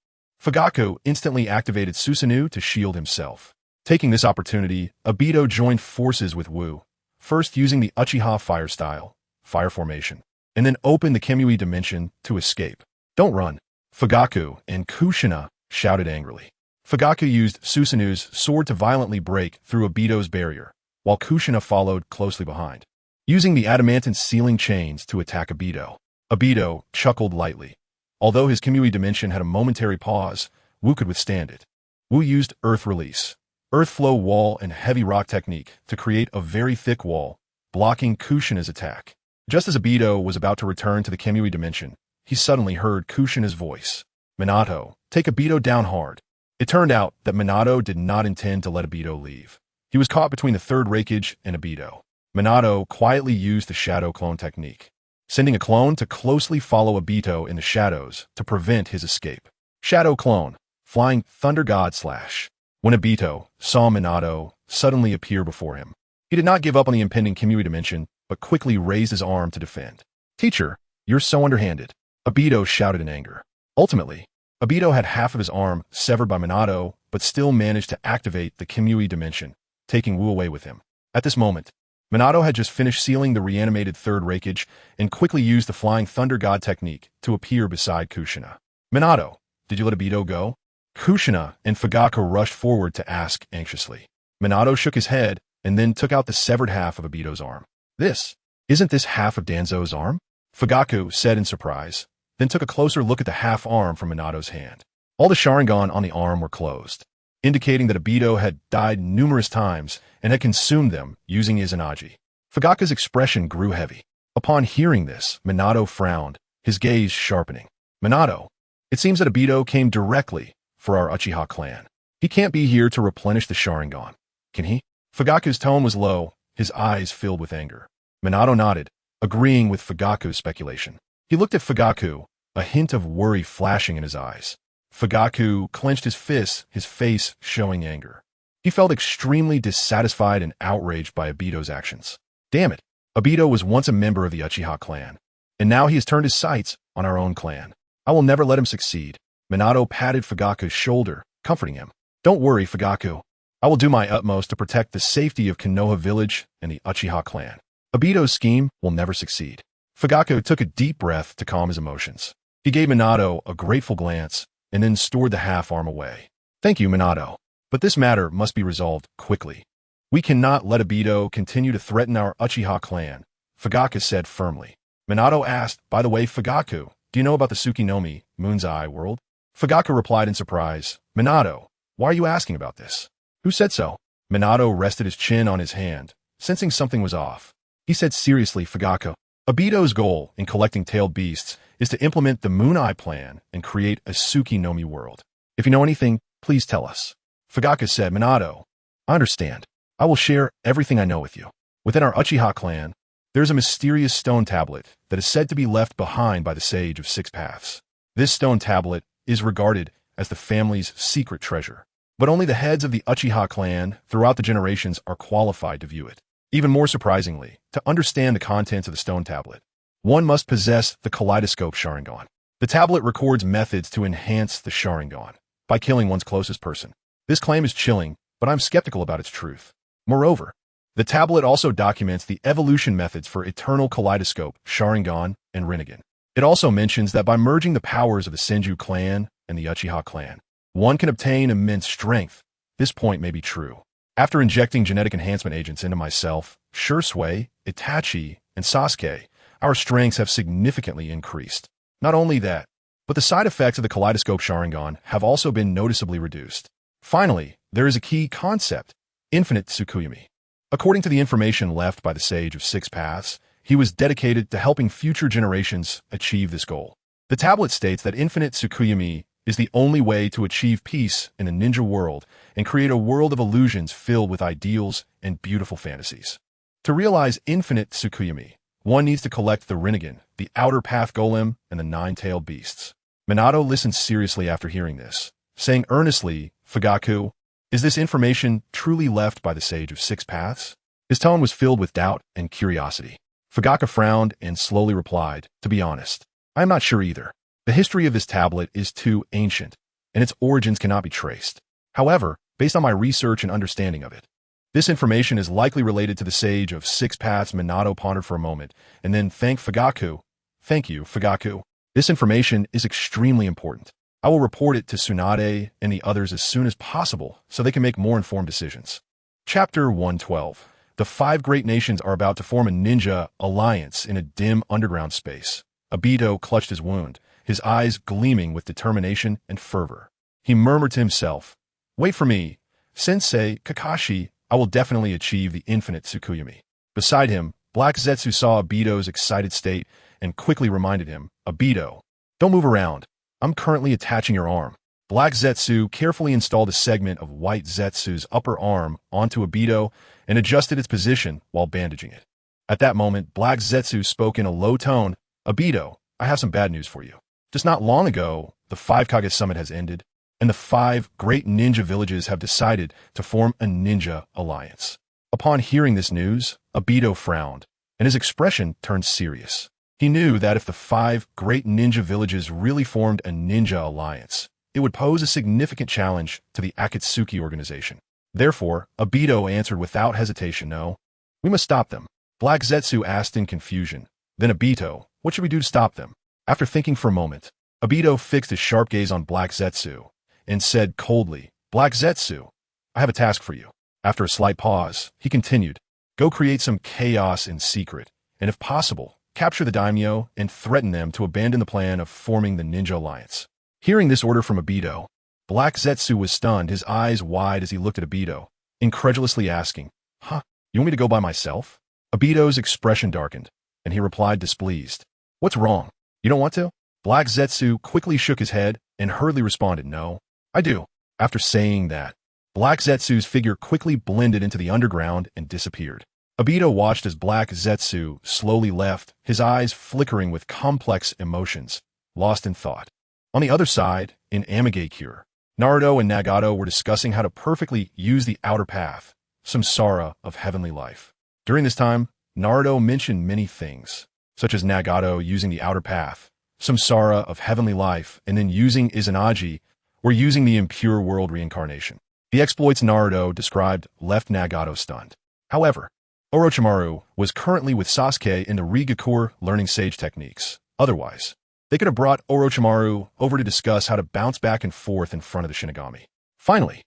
Speaker 1: Fugaku instantly activated Susanoo to shield himself. Taking this opportunity, Obito joined forces with Wu, first using the Uchiha fire style, fire formation, and then opened the Kyuubi dimension to escape. Don't run, Fugaku and Kushina shouted angrily. Fugaku used Susanoo's sword to violently break through Obito's barrier, while Kushina followed closely behind, using the adamantine sealing chains to attack Obito. Obito chuckled lightly. Although his Kyuubi dimension had a momentary pause, Wu could withstand it. Wu used Earth Release, Earth Flow Wall, and Heavy Rock technique to create a very thick wall, blocking Kushina's attack. Just as Obito was about to return to the Kyuubi dimension, he suddenly heard Kushina's voice. Minato, take Obito down hard. It turned out that Minato did not intend to let Obito leave. He was caught between the third Raikage and Obito. Minato quietly used the shadow clone technique, sending a clone to closely follow Obito in the shadows to prevent his escape. Shadow clone, Flying Thunder God slash. When Obito saw Minato suddenly appear before him, he did not give up on the impending Kyuubi dimension, but quickly raised his arm to defend. Teacher, you're so underhanded, Obito shouted in anger. Ultimately, Obito had half of his arm severed by Minato, but still managed to activate the Kyuubi dimension, taking Wu away with him. At this moment, Minato had just finished sealing the reanimated third Raikage and quickly used the Flying Thunder God technique to appear beside Kushina. Minato, did you let Obito go? Kushina and Fugaku rushed forward to ask anxiously. Minato shook his head and then took out the severed half of Obito's arm. Isn't this half of Danzo's arm? Fugaku said in surprise, then took a closer look at the half arm from Minato's hand. All the Sharingan on the arm were closed, indicating that Obito had died numerous times and had consumed them using Izanagi. Fugaku's expression grew heavy. Upon hearing this, Minato frowned, his gaze sharpening. Minato, it seems that Obito came directly for our Uchiha clan. He can't be here to replenish the Sharingan. Can he? Fugaku's tone was low, his eyes filled with anger. Minato nodded, agreeing with Fugaku's speculation. He looked at Fugaku, a hint of worry flashing in his eyes. Fugaku clenched his fists, his face showing anger. He felt extremely dissatisfied and outraged by Obito's actions. Damn it, Obito was once a member of the Uchiha clan, and now he has turned his sights on our own clan. I will never let him succeed. Minato patted Fugaku's shoulder, comforting him. Don't worry, Fugaku. I will do my utmost to protect the safety of Konoha village and the Uchiha clan. Obito's scheme will never succeed. Fugaku took a deep breath to calm his emotions. He gave Minato a grateful glance and then stored the half arm away. Thank you, Minato. But this matter must be resolved quickly. We cannot let Obito continue to threaten our Uchiha clan, Fugaku said firmly. Minato asked, by the way, Fugaku, do you know about the Tsukinomi, Moon's Eye world? Fugaku replied in surprise, Minato, why are you asking about this? Who said so? Minato rested his chin on his hand, sensing something was off. He said seriously, Fugaku, Obito's goal in collecting tailed beasts is to implement the Moon Eye plan and create a Tsukinomi world. If you know anything, please tell us. Fugaku said, Minato, I understand. I will share everything I know with you. Within our Uchiha clan, there is a mysterious stone tablet that is said to be left behind by the Sage of Six Paths. This stone tablet is regarded as the family's secret treasure, but only the heads of the Uchiha clan throughout the generations are qualified to view it. Even more surprisingly, to understand the contents of the stone tablet, one must possess the Kaleidoscope Sharingan. The tablet records methods to enhance the Sharingan by killing one's closest person. This claim is chilling, but I'm skeptical about its truth. Moreover, the tablet also documents the evolution methods for Eternal Kaleidoscope, Sharingan, and Rinnegan. It also mentions that by merging the powers of the Senju clan and the Uchiha clan, one can obtain immense strength. This point may be true. After injecting genetic enhancement agents into myself, Shursui, Itachi, and Sasuke, our strengths have significantly increased. Not only that, but the side effects of the Kaleidoscope Sharingan have also been noticeably reduced. Finally, there is a key concept, infinite Tsukuyomi. According to the information left by the Sage of Six Paths, he was dedicated to helping future generations achieve this goal. The tablet states that infinite Tsukuyomi is the only way to achieve peace in a ninja world and create a world of illusions filled with ideals and beautiful fantasies. To realize infinite Tsukuyomi, one needs to collect the Rinnegan, the Outer Path Golem, and the Nine-Tailed Beasts. Minato listened seriously after hearing this, saying earnestly, Fugaku, is this information truly left by the Sage of Six Paths? His tone was filled with doubt and curiosity. Fugaku frowned and slowly replied, to be honest, I am not sure either. The history of this tablet is too ancient, and its origins cannot be traced. However, based on my research and understanding of it, this information is likely related to the Sage of Six Paths. Minato pondered for a moment, and then thanked Fugaku. Thank you, Fugaku. This information is extremely important. I will report it to Tsunade and the others as soon as possible so they can make more informed decisions. Chapter 112. The five great nations are about to form a ninja alliance in a dim underground space. Obito clutched his wound, his eyes gleaming with determination and fervor. He murmured to himself, wait for me, Sensei Kakashi, I will definitely achieve the infinite Tsukuyomi. Beside him, Black Zetsu saw Obito's excited state and quickly reminded him, Obito, don't move around. I'm currently attaching your arm. Black Zetsu carefully installed a segment of White Zetsu's upper arm onto Obito and adjusted its position while bandaging it. At that moment, Black Zetsu spoke in a low tone, Obito, I have some bad news for you. Just not long ago, the 5 Kage Summit has ended, and the 5 great ninja villages have decided to form a ninja alliance. Upon hearing this news, Obito frowned, and his expression turned serious. He knew that if the 5 great ninja villages really formed a ninja alliance, it would pose a significant challenge to the Akatsuki organization. Therefore, Obito answered without hesitation, "No, we must stop them." Black Zetsu asked in confusion. Then Obito, "What should we do to stop them?" After thinking for a moment, Obito fixed his sharp gaze on Black Zetsu and said coldly, "Black Zetsu, I have a task for you." After a slight pause, he continued, "Go create some chaos in secret, and if possible, capture the daimyo and threaten them to abandon the plan of forming the Ninja Alliance." Hearing this order from Obito, Black Zetsu was stunned, his eyes wide as he looked at Obito, incredulously asking, "Huh, you want me to go by myself?" Obito's expression darkened, and he replied displeased, "What's wrong? You don't want to?" Black Zetsu quickly shook his head and hurriedly responded, "No, I do." After saying that, Black Zetsu's figure quickly blended into the underground and disappeared. Obito watched as Black Zetsu slowly left, his eyes flickering with complex emotions, lost in thought. On the other side, in Amigakure, Naruto and Nagato were discussing how to perfectly use the outer path, samsara of heavenly life. During this time, Naruto mentioned many things, such as Nagato using the outer path, samsara of heavenly life, and then using Izanagi, or using the impure world reincarnation. The exploits Naruto described left Nagato stunned. However, Orochimaru was currently with Sasuke in the Rigakure learning sage techniques. Otherwise, they could have brought Orochimaru over to discuss how to bounce back and forth in front of the Shinigami. Finally,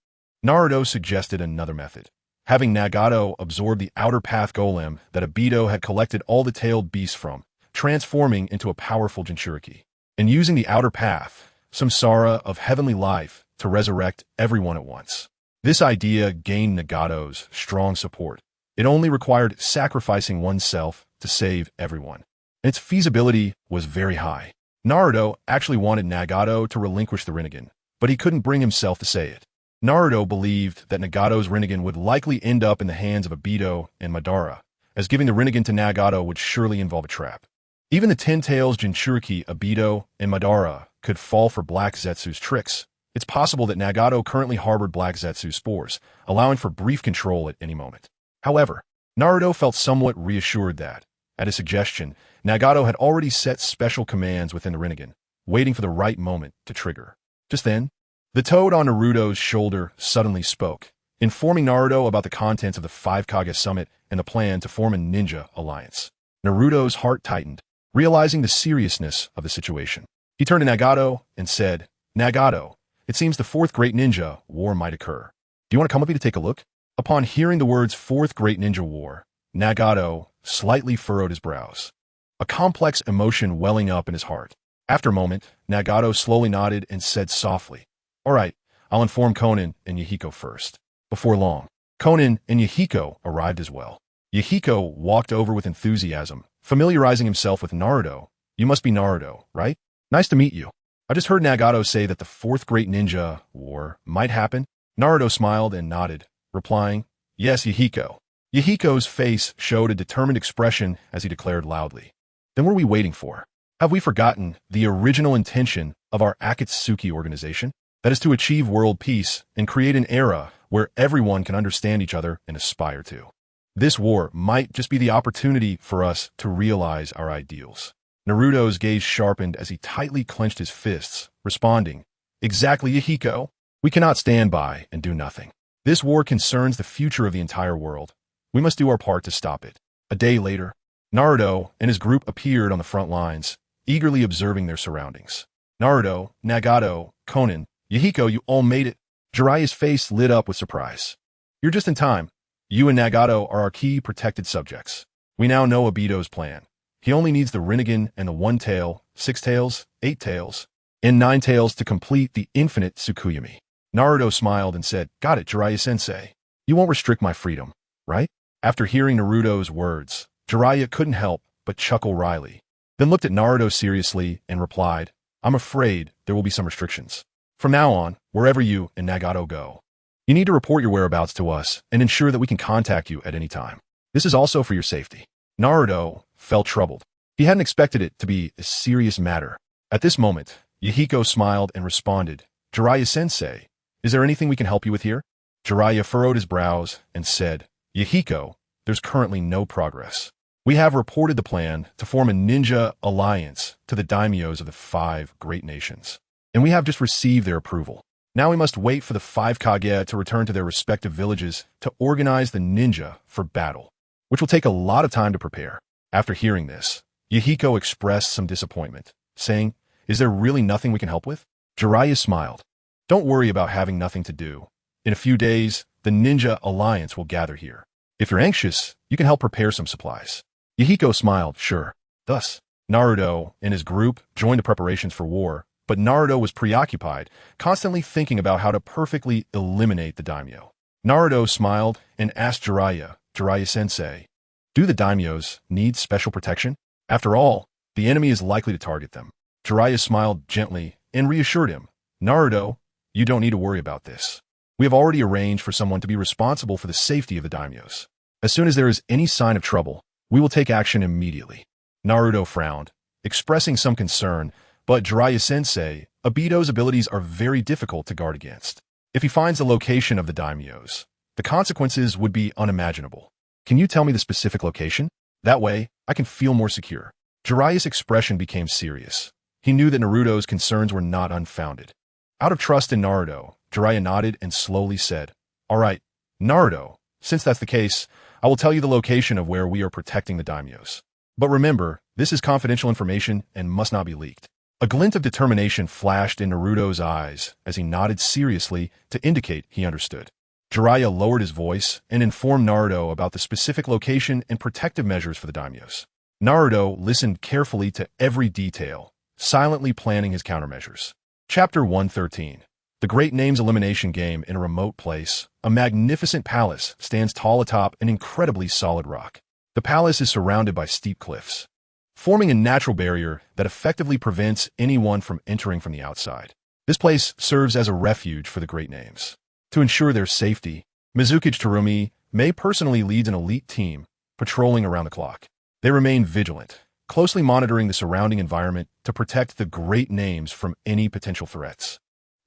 Speaker 1: Naruto suggested another method, having Nagato absorb the outer path golem that Obito had collected all the tailed beasts from, transforming into a powerful Jinchuriki, and using the outer path, samsara of heavenly life, to resurrect everyone at once. This idea gained Nagato's strong support. It only required sacrificing oneself to save everyone. Its feasibility was very high. Naruto actually wanted Nagato to relinquish the Rinnegan, but he couldn't bring himself to say it. Naruto believed that Nagato's Rinnegan would likely end up in the hands of Obito and Madara, as giving the Rinnegan to Nagato would surely involve a trap. Even the Ten Tails Jinchuriki Obito and Madara could fall for Black Zetsu's tricks. It's possible that Nagato currently harbored Black Zetsu's spores, allowing for brief control at any moment. However, Naruto felt somewhat reassured that, at his suggestion, Nagato had already set special commands within the Rinnegan, waiting for the right moment to trigger. Just then, the toad on Naruto's shoulder suddenly spoke, informing Naruto about the contents of the 5 Kage Summit and the plan to form a ninja alliance. Naruto's heart tightened, realizing the seriousness of the situation. He turned to Nagato and said, "Nagato, it seems the 4th Great Ninja War might occur. Do you want to come with me to take a look?" Upon hearing the words 4th Great Ninja War, Nagato slightly furrowed his brows, a complex emotion welling up in his heart. After a moment, Nagato slowly nodded and said softly, "All right, I'll inform Konan and Yahiko first." Before long, Konan and Yahiko arrived as well. Yahiko walked over with enthusiasm, familiarizing himself with Naruto. "You must be Naruto, right? Nice to meet you. I just heard Nagato say that the 4th Great Ninja War might happen." Naruto smiled and nodded, replying, "Yes, Yahiko." Yahiko's face showed a determined expression as he declared loudly, "Then what are we waiting for? Have we forgotten the original intention of our Akatsuki organization? That is to achieve world peace and create an era where everyone can understand each other and aspire to. This war might just be the opportunity for us to realize our ideals." Naruto's gaze sharpened as he tightly clenched his fists, responding, "Exactly, Yahiko. We cannot stand by and do nothing. This war concerns the future of the entire world. We must do our part to stop it." A day later, Naruto and his group appeared on the front lines, eagerly observing their surroundings. "Naruto, Nagato, Konan, Yahiko, you all made it." Jiraiya's face lit up with surprise. "You're just in time. You and Nagato are our key protected subjects. We now know Obito's plan. He only needs the Rinnegan and the 1 tail, 6 tails, 8 tails, and 9 tails to complete the infinite Tsukuyomi." Naruto smiled and said, "Got it, Jiraiya-sensei. You won't restrict my freedom, right?" After hearing Naruto's words, Jiraiya couldn't help but chuckle wryly, then looked at Naruto seriously and replied, "I'm afraid there will be some restrictions. From now on, wherever you and Nagato go, you need to report your whereabouts to us and ensure that we can contact you at any time. This is also for your safety." Naruto felt troubled. He hadn't expected it to be a serious matter. At this moment, Yahiko smiled and responded, "Jiraiya-sensei, is there anything we can help you with here?" Jiraiya furrowed his brows and said, "Yahiko, there's currently no progress. We have reported the plan to form a ninja alliance to the daimyos of the 5 great nations, and we have just received their approval. Now we must wait for the 5 Kage to return to their respective villages to organize the ninja for battle, which will take a lot of time to prepare. After hearing this, Yahiko expressed some disappointment, saying, "Is there really nothing we can help with?" Jiraiya smiled. "Don't worry about having nothing to do. In a few days, the Ninja Alliance will gather here. If you're anxious, you can help prepare some supplies." Yahiko smiled, "Sure." Thus, Naruto and his group joined the preparations for war, but Naruto was preoccupied, constantly thinking about how to perfectly eliminate the daimyo. Naruto smiled and asked Jiraiya-sensei, "Do the daimyos need special protection? After all, the enemy is likely to target them." Jiraiya smiled gently and reassured him, "Naruto, you don't need to worry about this. We have already arranged for someone to be responsible for the safety of the daimyos. As soon as there is any sign of trouble, we will take action immediately." Naruto frowned, expressing some concern, but Jiraiya-sensei, Obito's abilities are very difficult to guard against. If he finds the location of the daimyos, the consequences would be unimaginable. "Can you tell me the specific location? That way, I can feel more secure." Jiraiya's expression became serious. He knew that Naruto's concerns were not unfounded. Out of trust in Naruto, Jiraiya nodded and slowly said, "All right, Naruto, since that's the case, I will tell you the location of where we are protecting the daimyos. But remember, this is confidential information and must not be leaked." A glint of determination flashed in Naruto's eyes as he nodded seriously to indicate he understood. Jiraiya lowered his voice and informed Naruto about the specific location and protective measures for the daimyos. Naruto listened carefully to every detail, silently planning his countermeasures. Chapter 113. The Great Names Elimination Game. In a remote place, a magnificent palace stands tall atop an incredibly solid rock. The palace is surrounded by steep cliffs, forming a natural barrier that effectively prevents anyone from entering from the outside. This place serves as a refuge for the great names. To ensure their safety, Mizukage Terumi May personally leads an elite team patrolling around the clock. They remain vigilant, closely monitoring the surrounding environment to protect the great names from any potential threats.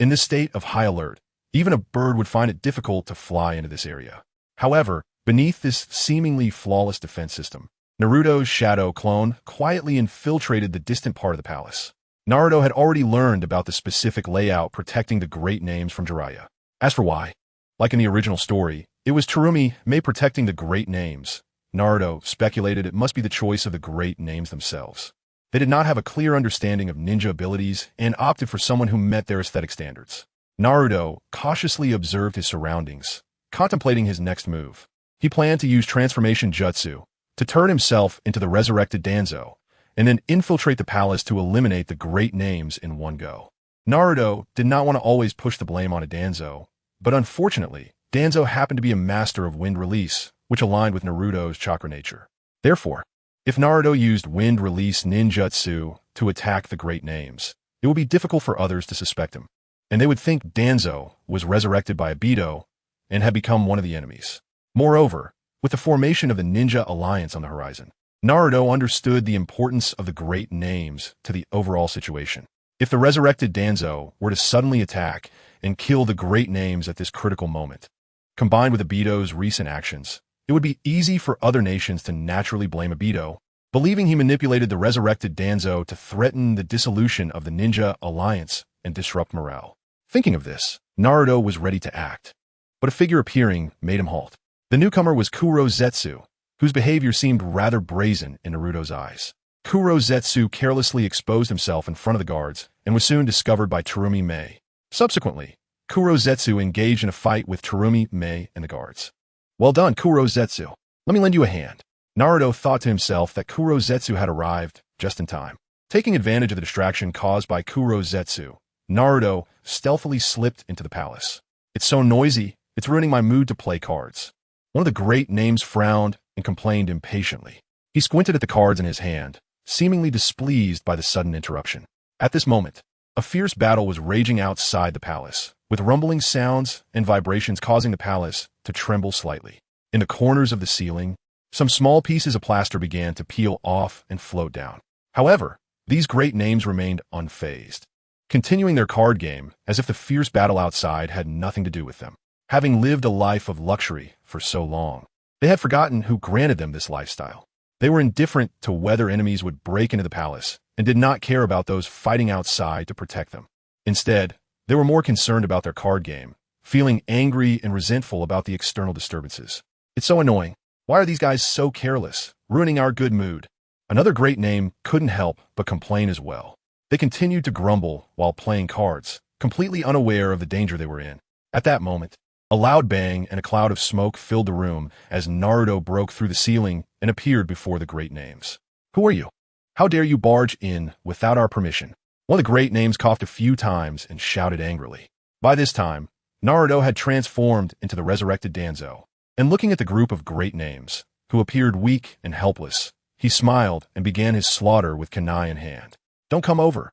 Speaker 1: In this state of high alert, even a bird would find it difficult to fly into this area. However, beneath this seemingly flawless defense system, Naruto's shadow clone quietly infiltrated the distant part of the palace. Naruto had already learned about the specific layout protecting the great names from Jiraiya. As for why, like in the original story, it was Terumi May protecting the great names. Naruto speculated it must be the choice of the great names themselves. They did not have a clear understanding of ninja abilities and opted for someone who met their aesthetic standards. Naruto cautiously observed his surroundings, contemplating his next move. He planned to use transformation jutsu to turn himself into the resurrected Danzo, and then infiltrate the palace to eliminate the great names in one go. Naruto did not want to always push the blame on a Danzo, but unfortunately, Danzo happened to be a master of wind release, which aligned with Naruto's chakra nature. Therefore, if Naruto used wind release ninjutsu to attack the great names, it would be difficult for others to suspect him, and they would think Danzo was resurrected by Obito and had become one of the enemies. Moreover, with the formation of the Ninja Alliance on the horizon, Naruto understood the importance of the great names to the overall situation. If the resurrected Danzo were to suddenly attack and kill the great names at this critical moment, combined with Obito's recent actions, it would be easy for other nations to naturally blame Obito, believing he manipulated the resurrected Danzo to threaten the dissolution of the Ninja Alliance and disrupt morale. Thinking of this, Naruto was ready to act, but a figure appearing made him halt. The newcomer was Kurozetsu, whose behavior seemed rather brazen in Naruto's eyes. Kurozetsu carelessly exposed himself in front of the guards and was soon discovered by Terumi May. Subsequently, Kurozetsu engaged in a fight with Terumi May and the guards. "Well done, Kurozetsu. Let me lend you a hand." Naruto thought to himself that Kurozetsu had arrived just in time. Taking advantage of the distraction caused by Kurozetsu, Naruto stealthily slipped into the palace. "It's so noisy, it's ruining my mood to play cards." One of the great names frowned and complained impatiently. He squinted at the cards in his hand, seemingly displeased by the sudden interruption. At this moment, a fierce battle was raging outside the palace, with rumbling sounds and vibrations causing the palace to tremble slightly. In the corners of the ceiling, some small pieces of plaster began to peel off and float down. However, these great names remained unfazed, continuing their card game as if the fierce battle outside had nothing to do with them. Having lived a life of luxury for so long, they had forgotten who granted them this lifestyle. They were indifferent to whether enemies would break into the palace and did not care about those fighting outside to protect them. Instead, they were more concerned about their card game, feeling angry and resentful about the external disturbances. It's so annoying. Why are these guys so careless, ruining our good mood? Another great name couldn't help but complain as well. They continued to grumble while playing cards, completely unaware of the danger they were in. At that moment, a loud bang and a cloud of smoke filled the room as Naruto broke through the ceiling and appeared before the great names. Who are you? How dare you barge in without our permission? One of the great names coughed a few times and shouted angrily. By this time, Naruto had transformed into the resurrected Danzo, and looking at the group of great names, who appeared weak and helpless, he smiled and began his slaughter with kunai in hand. Don't come over.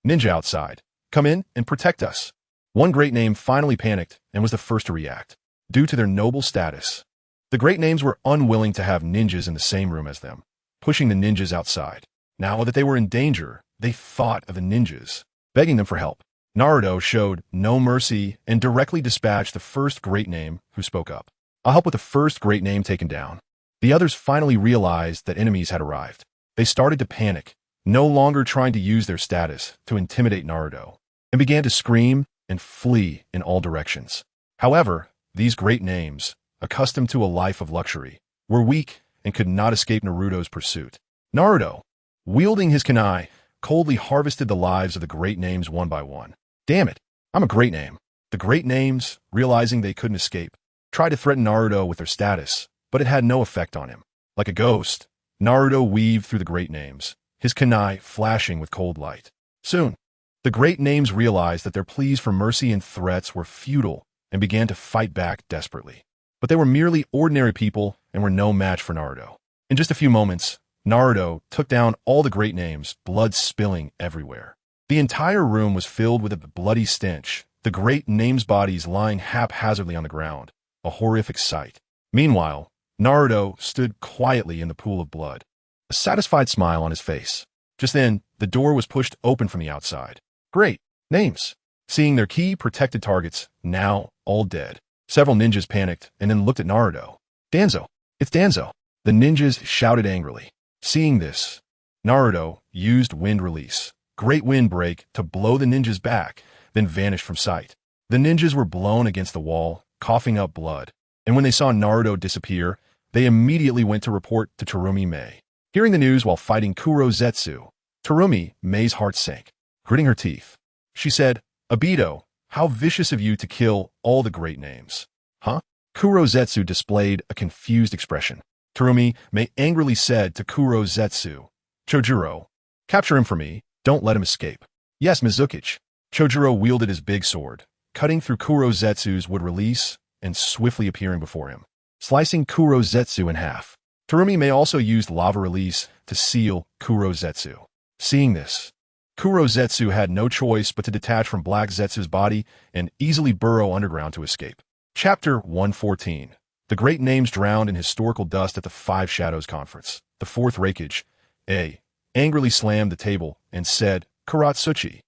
Speaker 1: Ninja outside. Come in and protect us. One great name finally panicked and was the first to react. Due to their noble status, the great names were unwilling to have ninjas in the same room as them, pushing the ninjas outside. Now that they were in danger, they fought of the ninjas, begging them for help. Naruto showed no mercy and directly dispatched the first great name who spoke up. I'll help with the first great name taken down. The others finally realized that enemies had arrived. They started to panic, no longer trying to use their status to intimidate Naruto, and began to scream and flee in all directions. However, these great names, accustomed to a life of luxury, were weak and could not escape Naruto's pursuit. Naruto, wielding his kunai, coldly harvested the lives of the great names one by one. Damn it, I'm a great name. The great names, realizing they couldn't escape, tried to threaten Naruto with their status, but it had no effect on him. Like a ghost, Naruto weaved through the great names, his kunai flashing with cold light. Soon, the great names realized that their pleas for mercy and threats were futile and began to fight back desperately. But they were merely ordinary people and were no match for Naruto. In just a few moments, Naruto took down all the great names, blood spilling everywhere. The entire room was filled with a bloody stench, the great names' bodies lying haphazardly on the ground, a horrific sight. Meanwhile, Naruto stood quietly in the pool of blood, a satisfied smile on his face. Just then, the door was pushed open from the outside. Great names. Seeing their key protected targets, now all dead, several ninjas panicked and then looked at Naruto. Danzo! It's Danzo! The ninjas shouted angrily. Seeing this, Naruto used wind release, great wind break, to blow the ninjas back, then vanished from sight. The ninjas were blown against the wall, coughing up blood, and when they saw Naruto disappear, they immediately went to report to Terumi Mei. Hearing the news while fighting Kurozetsu, Terumi Mei's heart sank. Gritting her teeth, she said, Obito, how vicious of you to kill all the great names. Huh? Kurozetsu displayed a confused expression. Terumi Mei angrily said to Kurozetsu, Chojuro, capture him for me, don't let him escape. Yes, Mizukichi. Chojuro wielded his big sword, cutting through Kurozetsu's wood release and swiftly appearing before him, slicing Kurozetsu in half. Terumi Mei also used lava release to seal Kurozetsu. Seeing this, Kurozetsu had no choice but to detach from Black Zetsu's body and easily burrow underground to escape. Chapter 114. The great names drowned in historical dust at the Five Shadows Conference. The fourth Raikage, A, angrily slammed the table and said, Kuratsuchi,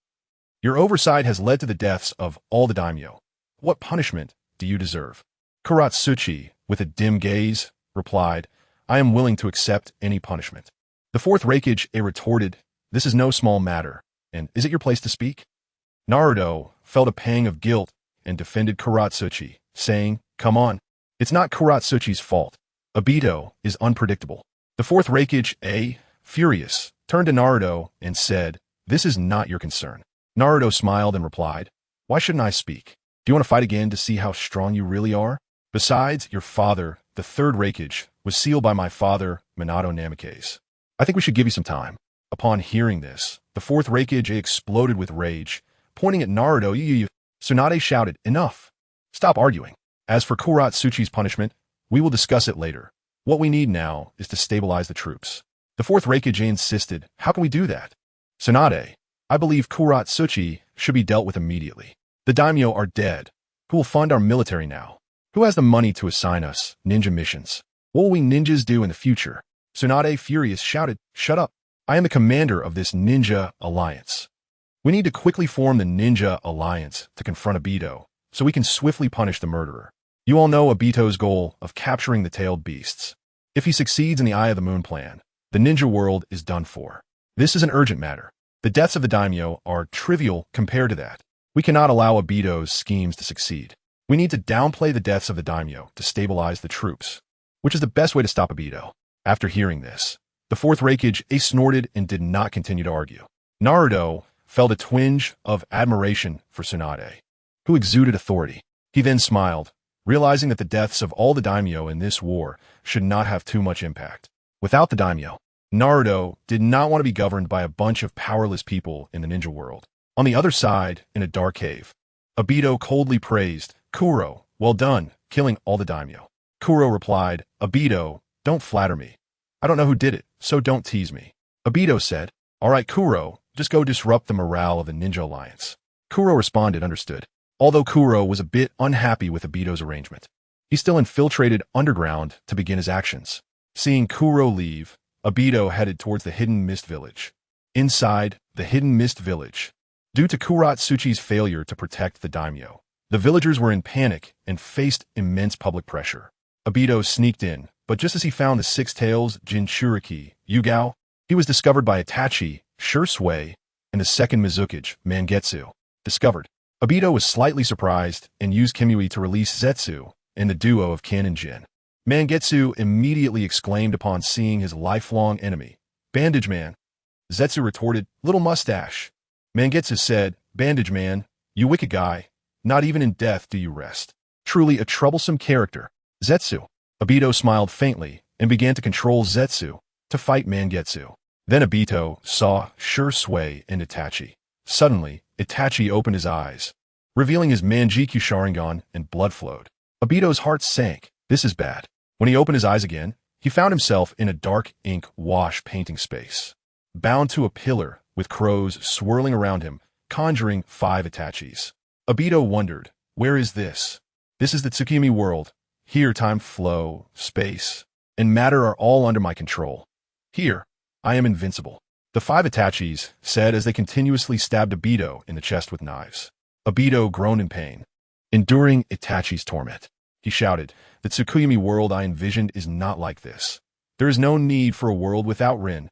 Speaker 1: your oversight has led to the deaths of all the daimyo. What punishment do you deserve? Kuratsuchi, with a dim gaze, replied, I am willing to accept any punishment. The fourth Raikage, A, retorted, this is no small matter, and is it your place to speak? Naruto felt a pang of guilt and defended Kuratsuchi, saying, come on. It's not Kuratsuchi's fault. Obito is unpredictable. The fourth Raikage, A, furious, turned to Naruto and said, this is not your concern. Naruto smiled and replied, why shouldn't I speak? Do you want to fight again to see how strong you really are? Besides, your father, the third Raikage, was sealed by my father, Minato Namikaze. I think we should give you some time. Upon hearing this, the fourth Raikage exploded with rage, pointing at Naruto. Tsunade shouted, enough. Stop arguing. As for Kuratsuchi's punishment, we will discuss it later. What we need now is to stabilize the troops. The fourth Raikage insisted, how can we do that? Tsunade, I believe Kuratsuchi should be dealt with immediately. The daimyo are dead. Who will fund our military now? Who has the money to assign us ninja missions? What will we ninjas do in the future? Tsunade, furious, shouted, shut up. I am the commander of this ninja alliance. We need to quickly form the ninja alliance to confront Obito, so we can swiftly punish the murderer. You all know Obito's goal of capturing the tailed beasts. If he succeeds in the Eye of the Moon plan, The ninja world is done for. This is an urgent matter. The deaths of the daimyo are trivial compared to that. We cannot allow Obito's schemes to succeed. We need to downplay the deaths of the daimyo to stabilize the troops, which is the best way to stop Obito. After hearing this, the fourth Raikage snorted and did not continue to argue. Naruto felt a twinge of admiration for Tsunade, who exuded authority. He then smiled, realizing that the deaths of all the daimyo in this war should not have too much impact. Without the daimyo, Naruto did not want to be governed by a bunch of powerless people in the ninja world. On the other side, in a dark cave, Obito coldly praised Kuro, well done, killing all the daimyo. Kuro replied, Obito, don't flatter me. I don't know who did it, so don't tease me. Obito said, all right, Kuro, just go disrupt the morale of the Ninja Alliance. Kuro responded, understood. Although Kuro was a bit unhappy with Obito's arrangement, he still infiltrated underground to begin his actions. Seeing Kuro leave, Obito headed towards the Hidden Mist Village. Inside the Hidden Mist Village, due to Kuratsuchi's failure to protect the daimyo, the villagers were in panic and faced immense public pressure. Obito sneaked in, but just as he found the Six Tails Jinchuriki, Yugao, he was discovered by Itachi, Shursui, and the second Mizukage, Mangetsu. Discovered. Obito was slightly surprised and used Kyuubi to release Zetsu and the duo of Kin and Jin. Mangetsu immediately exclaimed upon seeing his lifelong enemy, Bandage Man. Zetsu retorted, little mustache. Mangetsu said, Bandage Man, you wicked guy, not even in death do you rest. Truly a troublesome character. Zetsu. Obito smiled faintly and began to control Zetsu to fight Mangetsu. Then Obito saw Shursui and Itachi. Suddenly, Itachi opened his eyes, revealing his Manjikyu Sharingan, and blood flowed. Obito's heart sank. This is bad. When he opened his eyes again, he found himself in a dark ink wash painting space, bound to a pillar with crows swirling around him, conjuring 5 Itachis. Obito wondered, where is this? This is the Tsukimi world. Here time, flow, space, and matter are all under my control. Here, I am invincible. The 5 Itachis said as they continuously stabbed Obito in the chest with knives. Obito groaned in pain, enduring Itachi's torment. He shouted, the Tsukuyumi world I envisioned is not like this. There is no need for a world without Rin.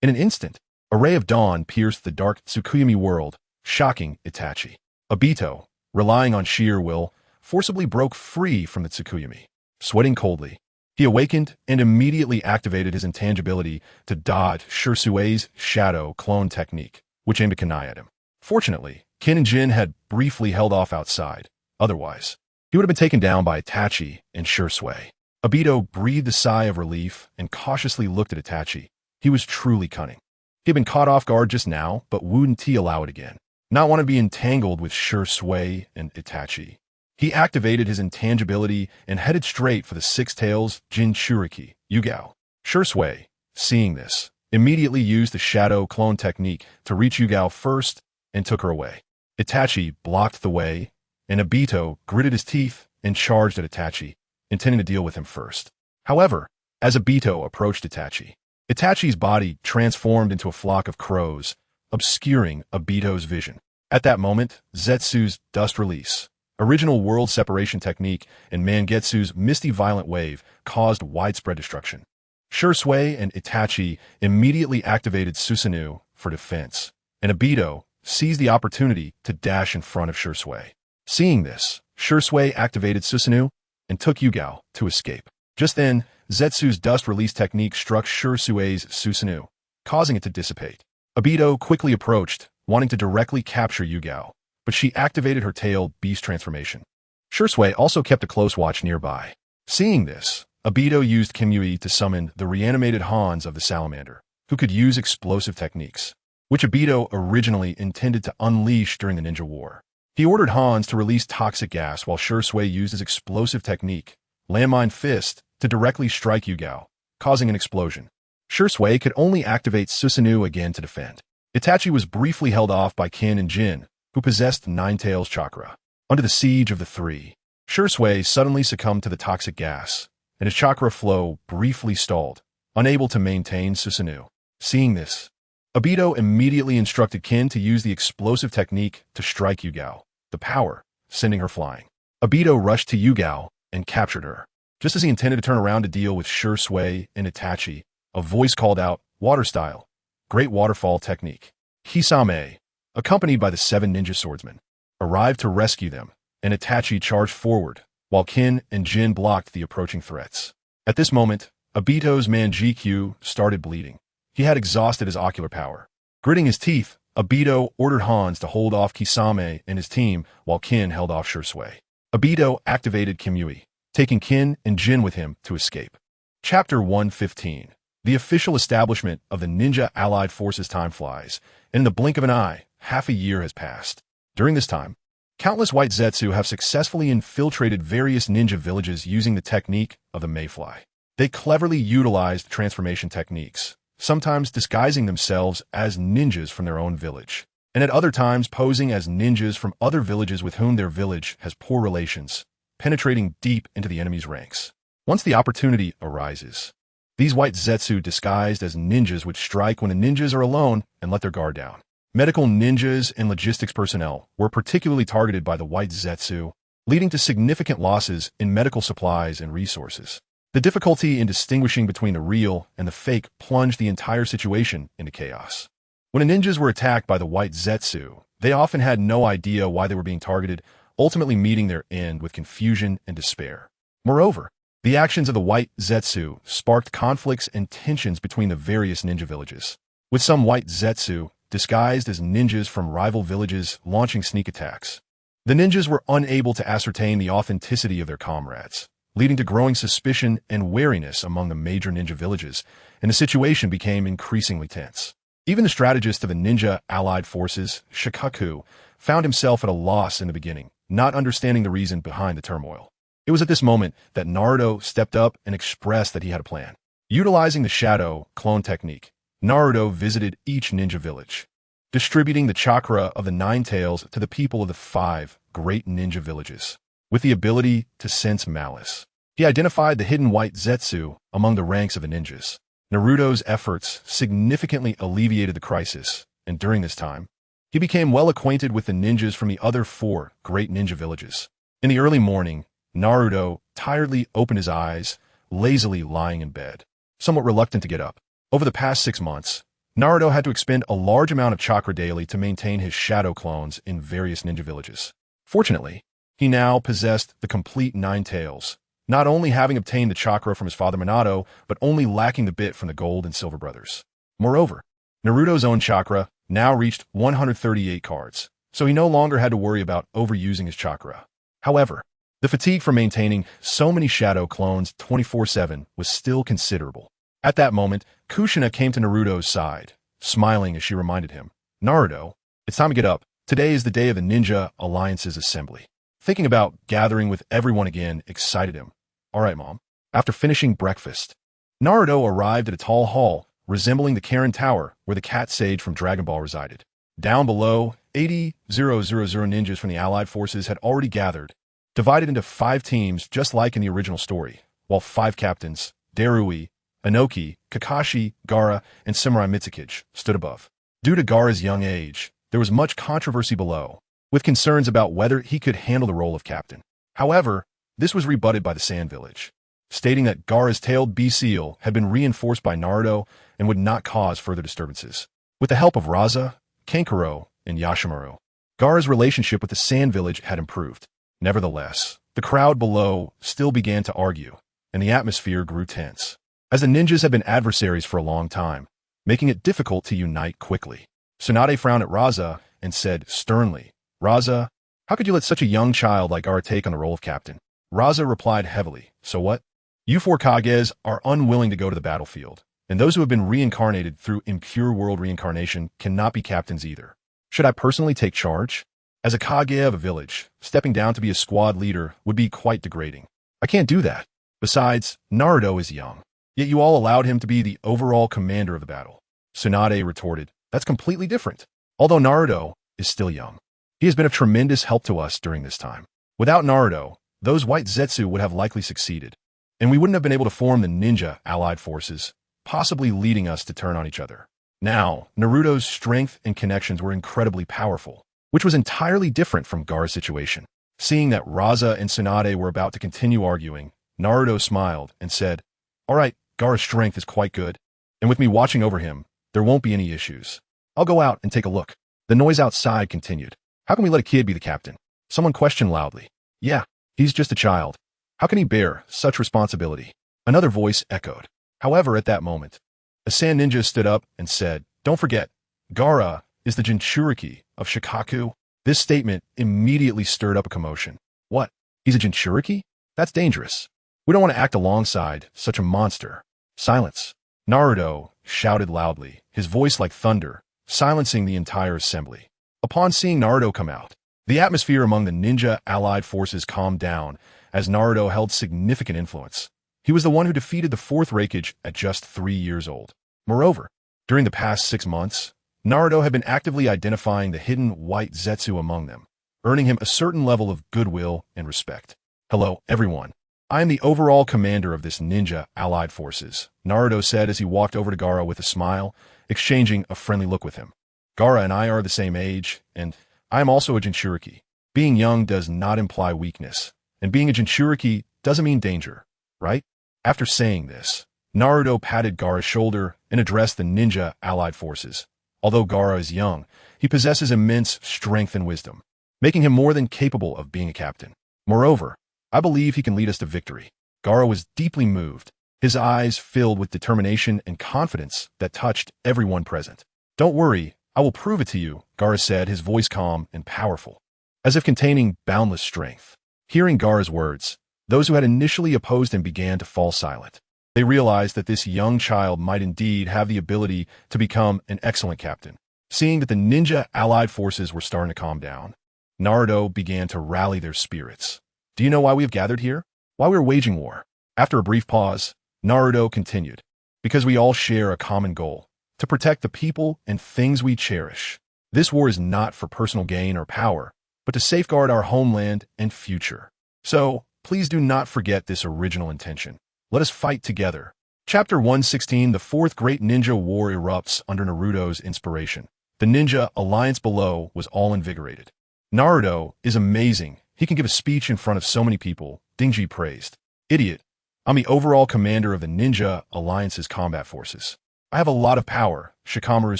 Speaker 1: In an instant, a ray of dawn pierced the dark Tsukuyumi world, shocking Itachi. Obito, relying on sheer will, forcibly broke free from the Tsukuyumi. Sweating coldly, he awakened and immediately activated his intangibility to dodge Shursui's shadow clone technique, which aimed a kunai at him. Fortunately, Kin and Jin had briefly held off outside. Otherwise, he would have been taken down by Itachi and Shursui. Obito breathed a sigh of relief and cautiously looked at Itachi. He was truly cunning. He had been caught off guard just now, but wouldn't he allow it again? Not want to be entangled with Shursui and Itachi. He activated his intangibility and headed straight for the Six Tails Jinchuriki, Yugao. Shursui, seeing this, immediately used the shadow clone technique to reach Yugao first and took her away. Itachi blocked the way, and Obito gritted his teeth and charged at Itachi, intending to deal with him first. However, as Obito approached Itachi, Itachi's body transformed into a flock of crows, obscuring Obito's vision. At that moment, Zetsu's dust release, original world separation technique, and Mangetsu's misty violent wave caused widespread destruction. Shursui and Itachi immediately activated Susanoo for defense, and Obito seized the opportunity to dash in front of Shursui. Seeing this, Shursui activated Susanoo and took Yugao to escape. Just then, Zetsu's dust release technique struck Shursui's Susanoo, causing it to dissipate. Obito quickly approached, wanting to directly capture Yugao, but she activated her tail beast transformation. Shursui also kept a close watch nearby. Seeing this, Obito used Kyuubi to summon the reanimated Hans of the Salamander, who could use explosive techniques, which Obito originally intended to unleash during the Ninja War. He ordered Hans to release toxic gas while Shursui used his explosive technique, Landmine Fist, to directly strike Yugao, causing an explosion. Shursui could only activate Susanoo again to defend. Itachi was briefly held off by Kin and Jin, who possessed Nine Tails chakra. Under the siege of the 3, Shursui suddenly succumbed to the toxic gas, and his chakra flow briefly stalled, unable to maintain Susanoo. Seeing this, Obito immediately instructed Kin to use the explosive technique to strike Yugao, the power, sending her flying. Obito rushed to Yugao and captured her. Just as he intended to turn around to deal with Shursui and Itachi, A voice called out, "Water style. Great waterfall technique." Kisame, accompanied by the 7 ninja swordsmen, arrived to rescue them, and Itachi charged forward, while Kin and Jin blocked the approaching threats. At this moment, Obito's man GQ started bleeding. He had exhausted his ocular power. Gritting his teeth, Obito ordered Hans to hold off Kisame and his team while Kin held off Shursui. Obito activated Kyuubi, taking Kin and Jin with him to escape. Chapter 115. The official establishment of the Ninja Allied Forces. Time flies, and in the blink of an eye, half a year has passed. During this time, countless white Zetsu have successfully infiltrated various ninja villages using the technique of the Mayfly. They cleverly utilized transformation techniques, sometimes disguising themselves as ninjas from their own village, and at other times posing as ninjas from other villages with whom their village has poor relations, penetrating deep into the enemy's ranks. Once the opportunity arises, these white Zetsu disguised as ninjas would strike when the ninjas are alone and let their guard down. Medical ninjas and logistics personnel were particularly targeted by the white Zetsu, leading to significant losses in medical supplies and resources. The difficulty in distinguishing between the real and the fake plunged the entire situation into chaos. When the ninjas were attacked by the white Zetsu, they often had no idea why they were being targeted, ultimately meeting their end with confusion and despair. Moreover, the actions of the white Zetsu sparked conflicts and tensions between the various ninja villages, with some white Zetsu disguised as ninjas from rival villages launching sneak attacks. The ninjas were unable to ascertain the authenticity of their comrades, leading to growing suspicion and wariness among the major ninja villages, and the situation became increasingly tense. Even the strategist of the Ninja Allied Forces, Shikaku, found himself at a loss in the beginning, not understanding the reason behind the turmoil. It was at this moment that Naruto stepped up and expressed that he had a plan. Utilizing the shadow clone technique, Naruto visited each ninja village, distributing the chakra of the 9 tails to the people of the 5 great ninja villages. With the ability to sense malice, he identified the hidden white Zetsu among the ranks of the ninjas. Naruto's efforts significantly alleviated the crisis, and during this time, he became well acquainted with the ninjas from the other 4 great ninja villages. In the early morning, Naruto tiredly opened his eyes, lazily lying in bed, somewhat reluctant to get up. Over the past 6 months, Naruto had to expend a large amount of chakra daily to maintain his shadow clones in various ninja villages. Fortunately, he now possessed the complete 9 tails, not only having obtained the chakra from his father Minato, but only lacking the bit from the Gold and Silver brothers. Moreover, Naruto's own chakra now reached 138 cards, so he no longer had to worry about overusing his chakra. However, the fatigue from maintaining so many shadow clones 24/7 was still considerable. At that moment, Kushina came to Naruto's side, smiling as she reminded him, "Naruto, it's time to get up. Today is the day of the Ninja Alliance's assembly." Thinking about gathering with everyone again excited him. "All right, Mom." After finishing breakfast, Naruto arrived at a tall hall resembling the Karen Tower where the cat sage from Dragon Ball resided. Down below, 80,000 ninjas from the Allied forces had already gathered, divided into 5 teams just like in the original story, while 5 captains, Darui, Inoki, Kakashi, Gaara, and Samurai Mitsukichi, stood above. Due to Gaara's young age, there was much controversy below, with concerns about whether he could handle the role of captain. However, this was rebutted by the Sand Village, stating that Gaara's tailed bee seal had been reinforced by Naruto and would not cause further disturbances. With the help of Raza, Kankuro, and Yashimaru, Gaara's relationship with the Sand Village had improved. Nevertheless, the crowd below still began to argue, and the atmosphere grew tense, as the ninjas had been adversaries for a long time, making it difficult to unite quickly. Tsunade frowned at Raza and said sternly, "Raza, how could you let such a young child like Gaara take on the role of captain?" Raza replied heavily, "So what? You 4 Kages are unwilling to go to the battlefield, and those who have been reincarnated through impure world reincarnation cannot be captains either. Should I personally take charge? As a Kage of a village, stepping down to be a squad leader would be quite degrading. I can't do that. Besides, Naruto is young, yet you all allowed him to be the overall commander of the battle." Tsunade retorted, "That's completely different. Although Naruto is still young, he has been of tremendous help to us during this time. Without Naruto, those white Zetsu would have likely succeeded, and we wouldn't have been able to form the Ninja Allied Forces, possibly leading us to turn on each other." Now, Naruto's strength and connections were incredibly powerful, which was entirely different from Gaara's situation. Seeing that Raza and Tsunade were about to continue arguing, Naruto smiled and said, "All right, Gaara's strength is quite good, And with me watching over him, there won't be any issues. I'll go out and take a look. The noise outside continued. How can we let a kid be the captain? Someone questioned loudly. Yeah, he's just a child. How can he bear such responsibility? Another voice echoed. However, at that moment, a sand ninja stood up and said, Don't forget, Gaara is the Jinchuriki of Shikaku. This statement immediately stirred up a commotion. What? He's a Jinchuriki? That's dangerous. We don't want to act alongside such a monster. Silence. Naruto shouted loudly, his voice like thunder, silencing the entire assembly. Upon seeing Naruto come out, the atmosphere among the ninja allied forces calmed down as Naruto held significant influence. He was the one who defeated the fourth Raikage at just 3 years old. Moreover, during the past 6 months, Naruto had been actively identifying the hidden white Zetsu among them, earning him a certain level of goodwill and respect. Hello, everyone. I am the overall commander of this ninja allied forces, Naruto said as he walked over to Gaara with a smile, exchanging a friendly look with him. Gaara and I are the same age, and I am also a Jinchuriki. Being young does not imply weakness, and being a Jinchuriki doesn't mean danger, right? After saying this, Naruto patted Gaara's shoulder and addressed the ninja allied forces. Although Gaara is young, he possesses immense strength and wisdom, making him more than capable of being a captain. Moreover, I believe he can lead us to victory. Gaara was deeply moved, his eyes filled with determination and confidence that touched everyone present. Don't worry, I will prove it to you, Gaara said, his voice calm and powerful, as if containing boundless strength. Hearing Gaara's words, those who had initially opposed him began to fall silent. They realized that this young child might indeed have the ability to become an excellent captain. Seeing that the ninja allied forces were starting to calm down, Naruto began to rally their spirits. Do you know why we have gathered here? Why we are waging war? After a brief pause, Naruto continued. Because we all share a common goal, to protect the people and things we cherish. This war is not for personal gain or power, but to safeguard our homeland and future. So, please do not forget this original intention. Let us fight together. Chapter 116, the Fourth Great Ninja War erupts under Naruto's inspiration. The ninja alliance below was all invigorated. Naruto is amazing. He can give a speech in front of so many people, Dingji praised. Idiot. I'm the overall commander of the Ninja Alliance's combat forces. I have a lot of power, Shikamaru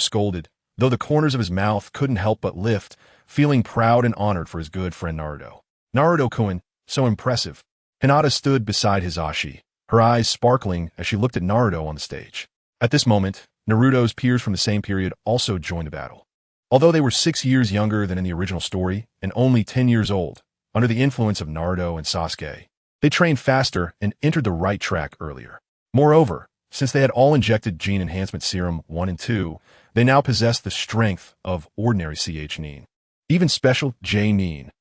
Speaker 1: scolded, though the corners of his mouth couldn't help but lift, feeling proud and honored for his good friend Naruto. Naruto-kun, so impressive. Hinata stood beside Hisashi, her eyes sparkling as she looked at Naruto on the stage. At this moment, Naruto's peers from the same period also joined the battle. Although they were 6 years younger than in the original story and only 10 years old, under the influence of Naruto and Sasuke, they trained faster and entered the right track earlier. Moreover, since they had all injected Gene Enhancement Serum 1 and 2, they now possessed the strength of ordinary Ch-Nin, even special J-Nin.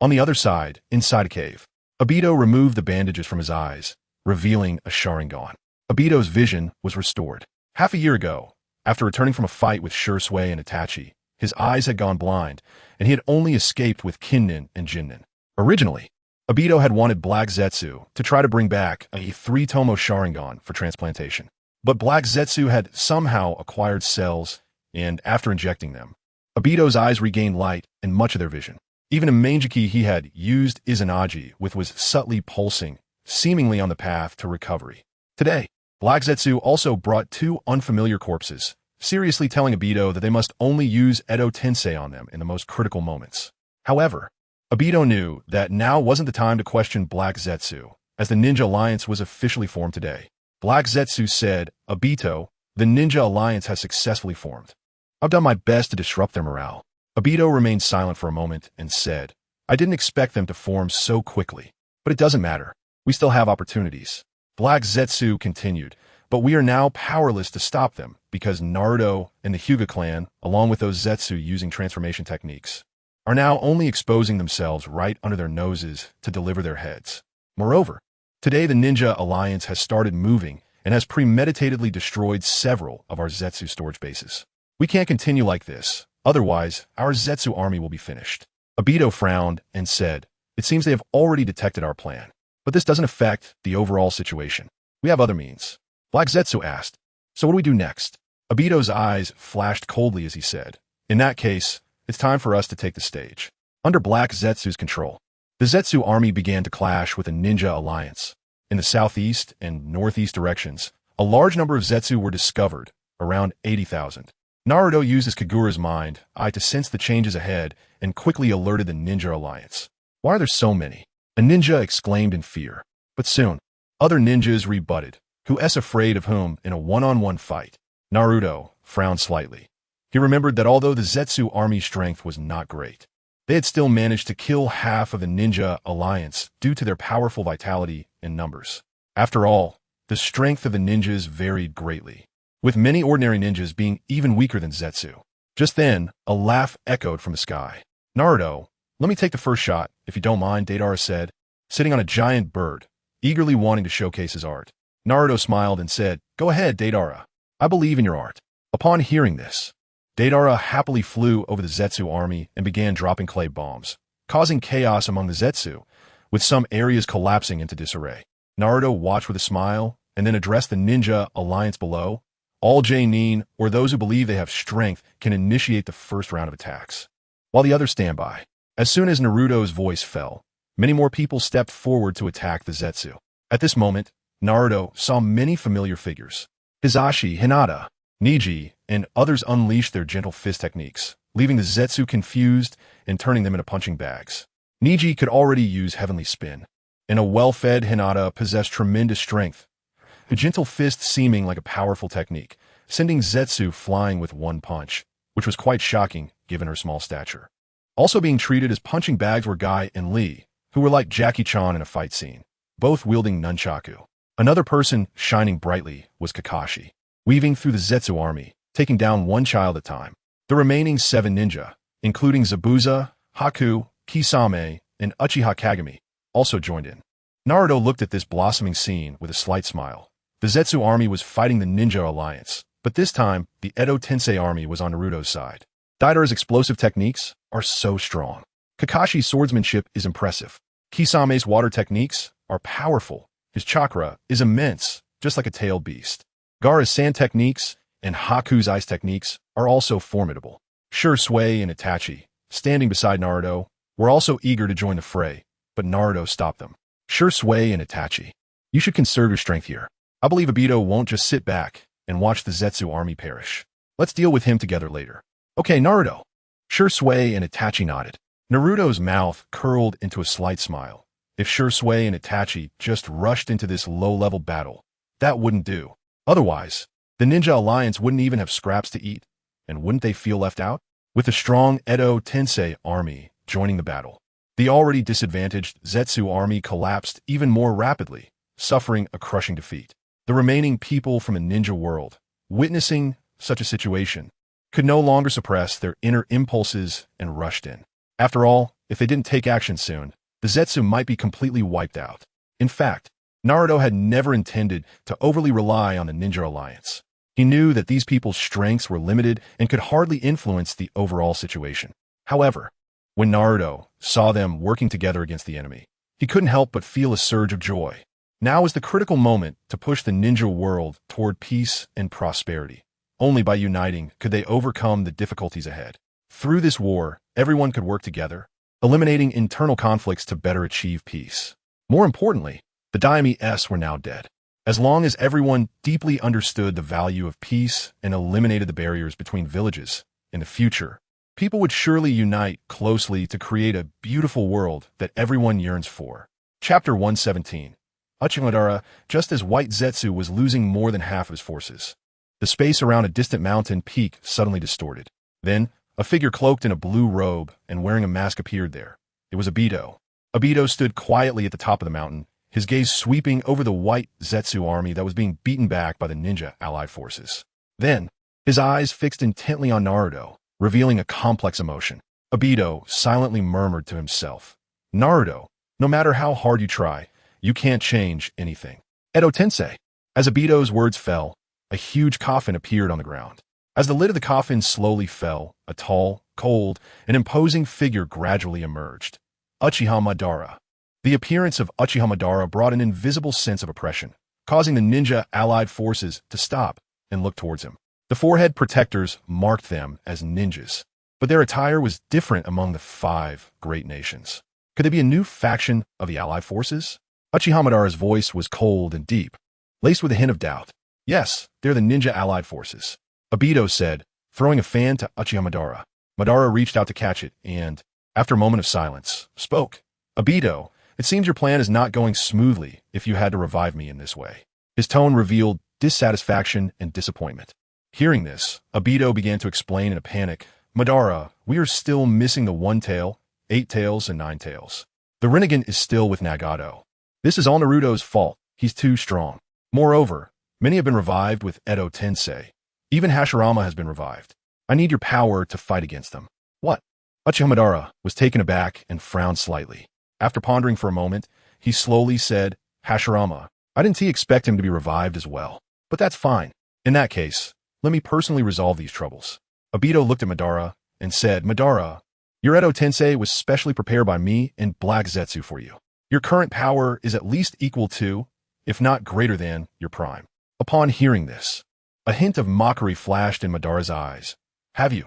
Speaker 1: On the other side, inside a cave, Obito removed the bandages from his eyes, revealing a Sharingan. Obito's vision was restored. Half a year ago, after returning from a fight with Shursui and Itachi, his eyes had gone blind, and he had only escaped with Kinnin and Jinnin. Originally, Obito had wanted Black Zetsu to try to bring back a 3-Tomo Sharingan for transplantation. But Black Zetsu had somehow acquired cells, and after injecting them, Obito's eyes regained light and much of their vision. Even a Mangeki he had used Izanagi with was subtly pulsing, seemingly on the path to recovery. Today, Black Zetsu also brought 2 unfamiliar corpses, seriously telling Obito that they must only use Edo Tensei on them in the most critical moments. However, Obito knew that now wasn't the time to question Black Zetsu, as the Ninja Alliance was officially formed today. Black Zetsu said, Obito, the Ninja Alliance has successfully formed. I've done my best to disrupt their morale. Obito remained silent for a moment and said, I didn't expect them to form so quickly, but it doesn't matter. We still have opportunities. Black Zetsu continued, but we are now powerless to stop them because Naruto and the Hyuga clan, along with those Zetsu using transformation techniques, are now only exposing themselves right under their noses to deliver their heads. Moreover, today the Ninja Alliance has started moving and has premeditatedly destroyed several of our Zetsu storage bases. We can't continue like this, otherwise our Zetsu army will be finished. Obito frowned and said, It seems they have already detected our plan, but this doesn't affect the overall situation. We have other means. Black Zetsu asked, So what do we do next? Obito's eyes flashed coldly as he said, In that case, it's time for us to take the stage. Under Black Zetsu's control, the Zetsu army began to clash with the Ninja Alliance. In the southeast and northeast directions, A large number of Zetsu were discovered, around 80,000. Naruto used his Kagura's mind eye to sense the changes ahead and quickly alerted the Ninja Alliance. Why are there so many? A ninja exclaimed in fear. But soon, other ninjas rebutted. Who's afraid of whom in a one-on-one fight? Naruto frowned slightly. He remembered that although the Zetsu army's strength was not great, they had still managed to kill half of the Ninja Alliance due to their powerful vitality and numbers. After all, the strength of the ninjas varied greatly, with many ordinary ninjas being even weaker than Zetsu. Just then, a laugh echoed from the sky. Naruto, let me take the first shot, if you don't mind, Deidara said, sitting on a giant bird, eagerly wanting to showcase his art. Naruto smiled and said, Go ahead, Deidara. I believe in your art. Upon hearing this, Deidara happily flew over the Zetsu army and began dropping clay bombs, causing chaos among the Zetsu, with some areas collapsing into disarray. Naruto watched with a smile and then addressed the Ninja Alliance below. All J-nin, or those who believe they have strength, can initiate the first round of attacks, while the others stand by. As soon as Naruto's voice fell, many more people stepped forward to attack the Zetsu. At this moment, Naruto saw many familiar figures. Hisashi, Hinata, Neji, and others unleashed their gentle fist techniques, leaving the Zetsu confused and turning them into punching bags. Neji could already use Heavenly Spin, and a well-fed Hinata possessed tremendous strength, a gentle fist seeming like a powerful technique, sending Zetsu flying with one punch, which was quite shocking given her small stature. Also being treated as punching bags were Guy and Lee, who were like Jackie Chan in a fight scene, both wielding nunchaku. Another person shining brightly was Kakashi, weaving through the Zetsu army, taking down one child at a time. The remaining 7 ninja, including Zabuza, Haku, Kisame, and Uchiha Kagami, also joined in. Naruto looked at this blossoming scene with a slight smile. The Zetsu army was fighting the Ninja Alliance, but this time, the Edo Tensei army was on Naruto's side. Deidara's explosive techniques are so strong. Kakashi's swordsmanship is impressive. Kisame's water techniques are powerful. His chakra is immense, just like a tailed beast. Gaara's sand techniques and Haku's ice techniques are also formidable. Sure-Sui and Itachi, standing beside Naruto, were also eager to join the fray, but Naruto stopped them. Sure-Sui and Itachi, you should conserve your strength here. I believe Obito won't just sit back and watch the Zetsu army perish. Let's deal with him together later. Okay, Naruto. Sure-Sui and Itachi nodded. Naruto's mouth curled into a slight smile. If Sure-Sui and Itachi just rushed into this low-level battle, that wouldn't do. Otherwise, the Ninja Alliance wouldn't even have scraps to eat, and wouldn't they feel left out? With the strong Edo Tensei army joining the battle, the already disadvantaged Zetsu army collapsed even more rapidly, suffering a crushing defeat. The remaining people from the ninja world, witnessing such a situation, could no longer suppress their inner impulses and rushed in. After all, if they didn't take action soon, the Zetsu might be completely wiped out. In fact, Naruto had never intended to overly rely on the Ninja Alliance. He knew that these people's strengths were limited and could hardly influence the overall situation. However, when Naruto saw them working together against the enemy, he couldn't help but feel a surge of joy. Now is the critical moment to push the ninja world toward peace and prosperity. Only by uniting could they overcome the difficulties ahead. Through this war, everyone could work together, eliminating internal conflicts to better achieve peace. More importantly, the Daime-s were now dead. As long as everyone deeply understood the value of peace and eliminated the barriers between villages, in the future, people would surely unite closely to create a beautiful world that everyone yearns for. Chapter 117. Uchiha, just as White Zetsu was losing more than half of his forces. The space around a distant mountain peak suddenly distorted. Then, a figure cloaked in a blue robe and wearing a mask appeared there. It was Obito. Obito stood quietly at the top of the mountain, his gaze sweeping over the White Zetsu army that was being beaten back by the ninja allied forces. Then, his eyes fixed intently on Naruto, revealing a complex emotion. Obito silently murmured to himself, Naruto, no matter how hard you try, you can't change anything. Edo Tensei. As Obito's words fell, a huge coffin appeared on the ground. As the lid of the coffin slowly fell, a tall, cold, and imposing figure gradually emerged. Uchiha Madara. The appearance of Uchiha Madara brought an invisible sense of oppression, causing the ninja allied forces to stop and look towards him. The forehead protectors marked them as ninjas, but their attire was different among the 5 great nations. Could they be a new faction of the allied forces? Uchiha Madara's voice was cold and deep, laced with a hint of doubt. Yes, they're the ninja allied forces. Obito said, throwing a fan to Uchiha Madara. Madara reached out to catch it and, after a moment of silence, spoke. Obito, it seems your plan is not going smoothly if you had to revive me in this way. His tone revealed dissatisfaction and disappointment. Hearing this, Obito began to explain in a panic, Madara, we are still missing the 1 tail, 8 tails, and 9 tails. The Rinnegan is still with Nagato. This is all Naruto's fault. He's too strong. Moreover, many have been revived with Edo Tensei. Even Hashirama has been revived. I need your power to fight against them. What? Uchiha Madara was taken aback and frowned slightly. After pondering for a moment, he slowly said, Hashirama, I didn't expect him to be revived as well. But that's fine. In that case, let me personally resolve these troubles. Obito looked at Madara and said, Madara, your Edo Tensei was specially prepared by me and Black Zetsu for you. Your current power is at least equal to, if not greater than, your prime. Upon hearing this, a hint of mockery flashed in Madara's eyes. Have you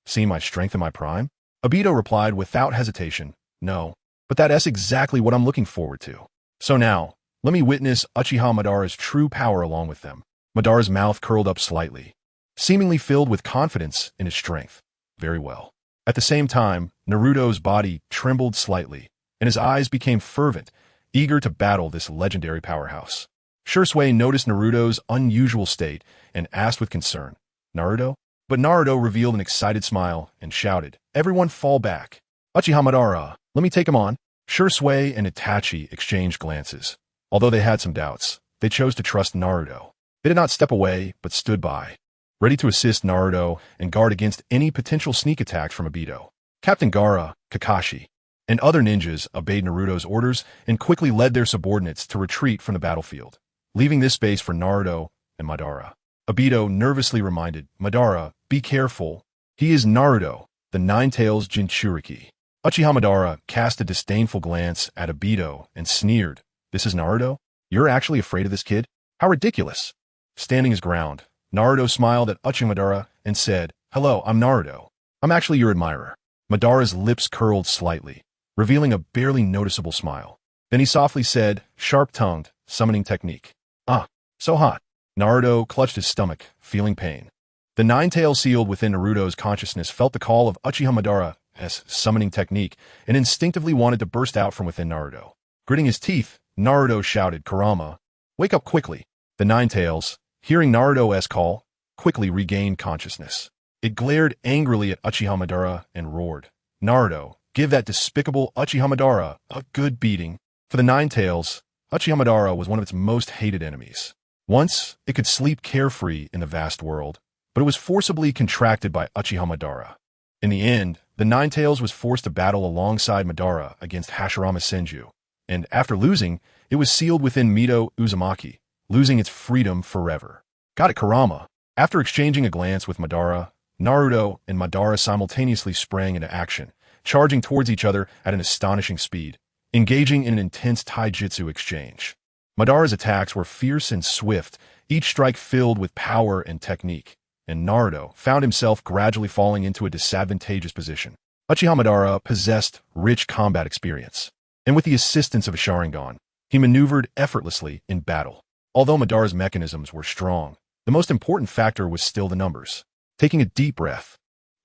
Speaker 1: seen my strength in my prime? Obito replied without hesitation, no, but that's exactly what I'm looking forward to. So now, let me witness Uchiha Madara's true power along with them. Madara's mouth curled up slightly, seemingly filled with confidence in his strength. Very well. At the same time, Naruto's body trembled slightly, and his eyes became fervent, eager to battle this legendary powerhouse. Shursui noticed Naruto's unusual state and asked with concern, Naruto? But Naruto revealed an excited smile and shouted, everyone fall back. Uchiha Madara, let me take him on. Shursui and Itachi exchanged glances. Although they had some doubts, they chose to trust Naruto. They did not step away, but stood by, ready to assist Naruto and guard against any potential sneak attacks from Obito. Captain Gaara, Kakashi, and other ninjas obeyed Naruto's orders and quickly led their subordinates to retreat from the battlefield, leaving this space for Naruto and Madara. Obito nervously reminded, Madara, be careful. He is Naruto, the Nine-Tails Jinchuriki. Uchiha Madara cast a disdainful glance at Obito and sneered, this is Naruto? You're actually afraid of this kid? How ridiculous. Standing his ground, Naruto smiled at Uchiha Madara and said, hello, I'm Naruto. I'm actually your admirer. Madara's lips curled slightly, revealing a barely noticeable smile. Then he softly said, sharp-tongued, summoning technique. Ah, so hot. Naruto clutched his stomach, feeling pain. The nine-tail sealed within Naruto's consciousness felt the call of Uchiha Madara's summoning technique and instinctively wanted to burst out from within Naruto. Gritting his teeth, Naruto shouted, Kurama, wake up quickly. The nine-tails, hearing Naruto's call, quickly regained consciousness. It glared angrily at Uchiha Madara and roared, Naruto, give that despicable Uchiha Madara a good beating. For the nine-tails, Uchiha Madara was one of its most hated enemies. Once, it could sleep carefree in the vast world, but it was forcibly contracted by Uchiha Madara. In the end, the Nine-Tails was forced to battle alongside Madara against Hashirama Senju, and after losing, it was sealed within Mito Uzumaki, losing its freedom forever. Got it, Kurama. After exchanging a glance with Madara, Naruto and Madara simultaneously sprang into action, charging towards each other at an astonishing speed, engaging in an intense taijutsu exchange. Madara's attacks were fierce and swift, each strike filled with power and technique, and Naruto found himself gradually falling into a disadvantageous position. Uchiha Madara possessed rich combat experience, and with the assistance of a Sharingan, he maneuvered effortlessly in battle. Although Madara's mechanisms were strong, the most important factor was still the numbers. Taking a deep breath,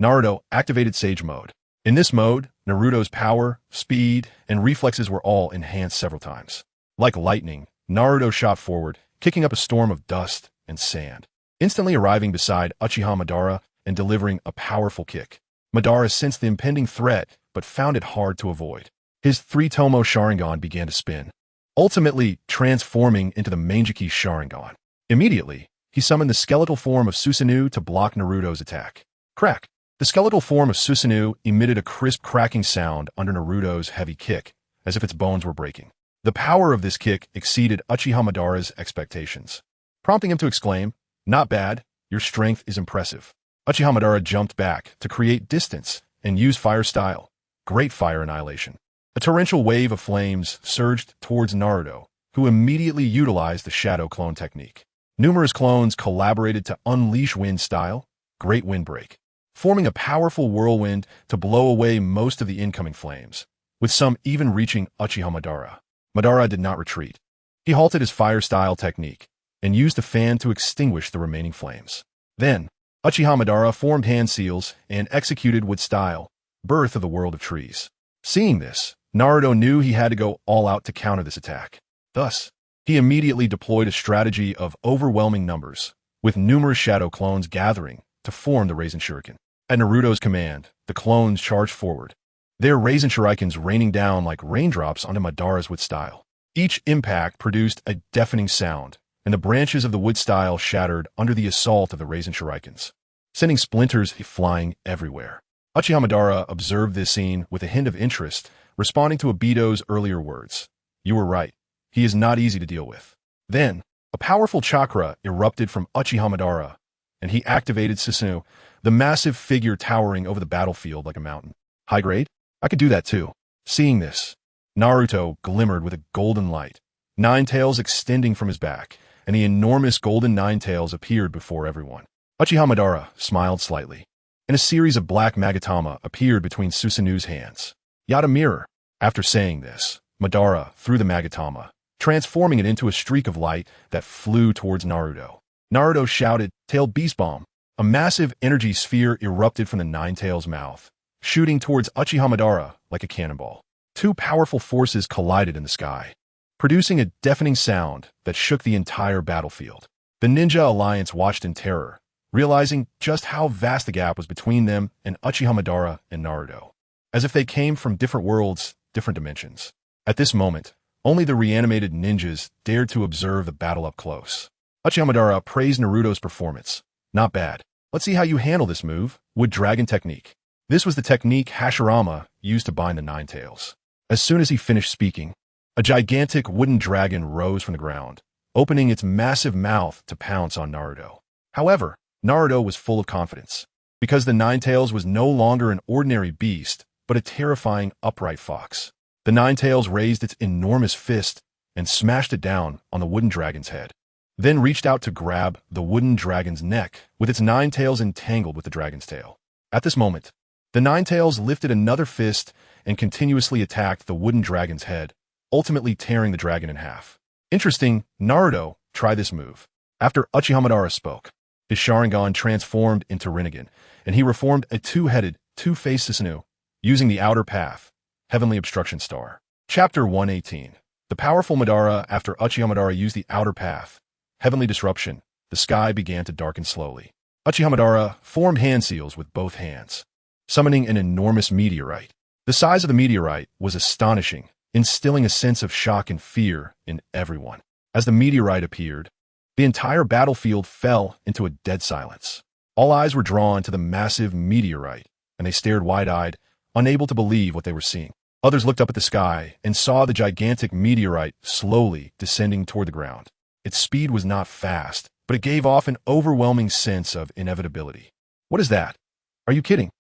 Speaker 1: Naruto activated Sage Mode. In this mode, Naruto's power, speed, and reflexes were all enhanced several times. Like lightning, Naruto shot forward, kicking up a storm of dust and sand, instantly arriving beside Uchiha Madara and delivering a powerful kick. Madara sensed the impending threat, but found it hard to avoid. His three-tomo Sharingan began to spin, ultimately transforming into the Mangekyou Sharingan. Immediately, he summoned the skeletal form of Susanoo to block Naruto's attack. Crack! The skeletal form of Susanoo emitted a crisp cracking sound under Naruto's heavy kick, as if its bones were breaking. The power of this kick exceeded Uchiha Madara's expectations, prompting him to exclaim, not bad, your strength is impressive. Uchiha Madara jumped back to create distance and used fire style, Great Fire Annihilation. A torrential wave of flames surged towards Naruto, who immediately utilized the Shadow Clone technique. Numerous clones collaborated to unleash Wind style, Great Windbreak, forming a powerful whirlwind to blow away most of the incoming flames, with some even reaching Uchiha Madara. Madara did not retreat. He halted his fire style technique, and used the fan to extinguish the remaining flames. Then, Uchiha Madara formed hand seals and executed with style, birth of the world of trees. Seeing this, Naruto knew he had to go all out to counter this attack. Thus, he immediately deployed a strategy of overwhelming numbers, with numerous shadow clones gathering to form the Rasen Shuriken. At Naruto's command, the clones charged forward, their Rasen Shurikens raining down like raindrops onto Madara's wood style. Each impact produced a deafening sound, and the branches of the wood style shattered under the assault of the Rasen Shurikens, sending splinters flying everywhere. Uchiha Madara observed this scene with a hint of interest, responding to Obito's earlier words. You were right. He is not easy to deal with. Then, a powerful chakra erupted from Uchiha Madara, and he activated Susanoo, the massive figure towering over the battlefield like a mountain. High grade? I could do that too. Seeing this, Naruto glimmered with a golden light, nine tails extending from his back, and the enormous golden nine tails appeared before everyone. Uchiha Madara smiled slightly, and a series of black Magatama appeared between Susanoo's hands. Yada mirror. After saying this, Madara threw the Magatama, transforming it into a streak of light that flew towards Naruto. Naruto shouted, Tail Beast Bomb. A massive energy sphere erupted from the Nine Tails' mouth, shooting towards Uchiha Madara like a cannonball. Two powerful forces collided in the sky, producing a deafening sound that shook the entire battlefield. The Ninja Alliance watched in terror, realizing just how vast the gap was between them and Uchiha Madara and Naruto, as if they came from different worlds, different dimensions. At this moment, only the reanimated ninjas dared to observe the battle up close. Uchiha Madara praised Naruto's performance. Not bad. Let's see how you handle this move. Wood Dragon Technique. This was the technique Hashirama used to bind the Nine Tails. As soon as he finished speaking, a gigantic wooden dragon rose from the ground, opening its massive mouth to pounce on Naruto. However, Naruto was full of confidence, because the Nine Tails was no longer an ordinary beast, but a terrifying upright fox. The Nine Tails raised its enormous fist and smashed it down on the wooden dragon's head, then reached out to grab the wooden dragon's neck with its nine tails entangled with the dragon's tail. At this moment, the Nine Tails lifted another fist and continuously attacked the wooden dragon's head, ultimately tearing the dragon in half. Interesting, Naruto tried this move. After Uchiha Madara spoke, his Sharingan transformed into Rinnegan, and he reformed a two-headed, two-faced Susanoo, using the outer path, Heavenly Obstruction Star. Chapter 118. The powerful Madara. After Uchiha Madara used the outer path, Heavenly Disruption, the sky began to darken slowly. Uchiha Madara formed hand seals with both hands, summoning an enormous meteorite. The size of the meteorite was astonishing, instilling a sense of shock and fear in everyone. As the meteorite appeared, the entire battlefield fell into a dead silence. All eyes were drawn to the massive meteorite, and they stared wide-eyed, unable to believe what they were seeing. Others looked up at the sky and saw the gigantic meteorite slowly descending toward the ground. Its speed was not fast, but it gave off an overwhelming sense of inevitability. What is that? Are you kidding?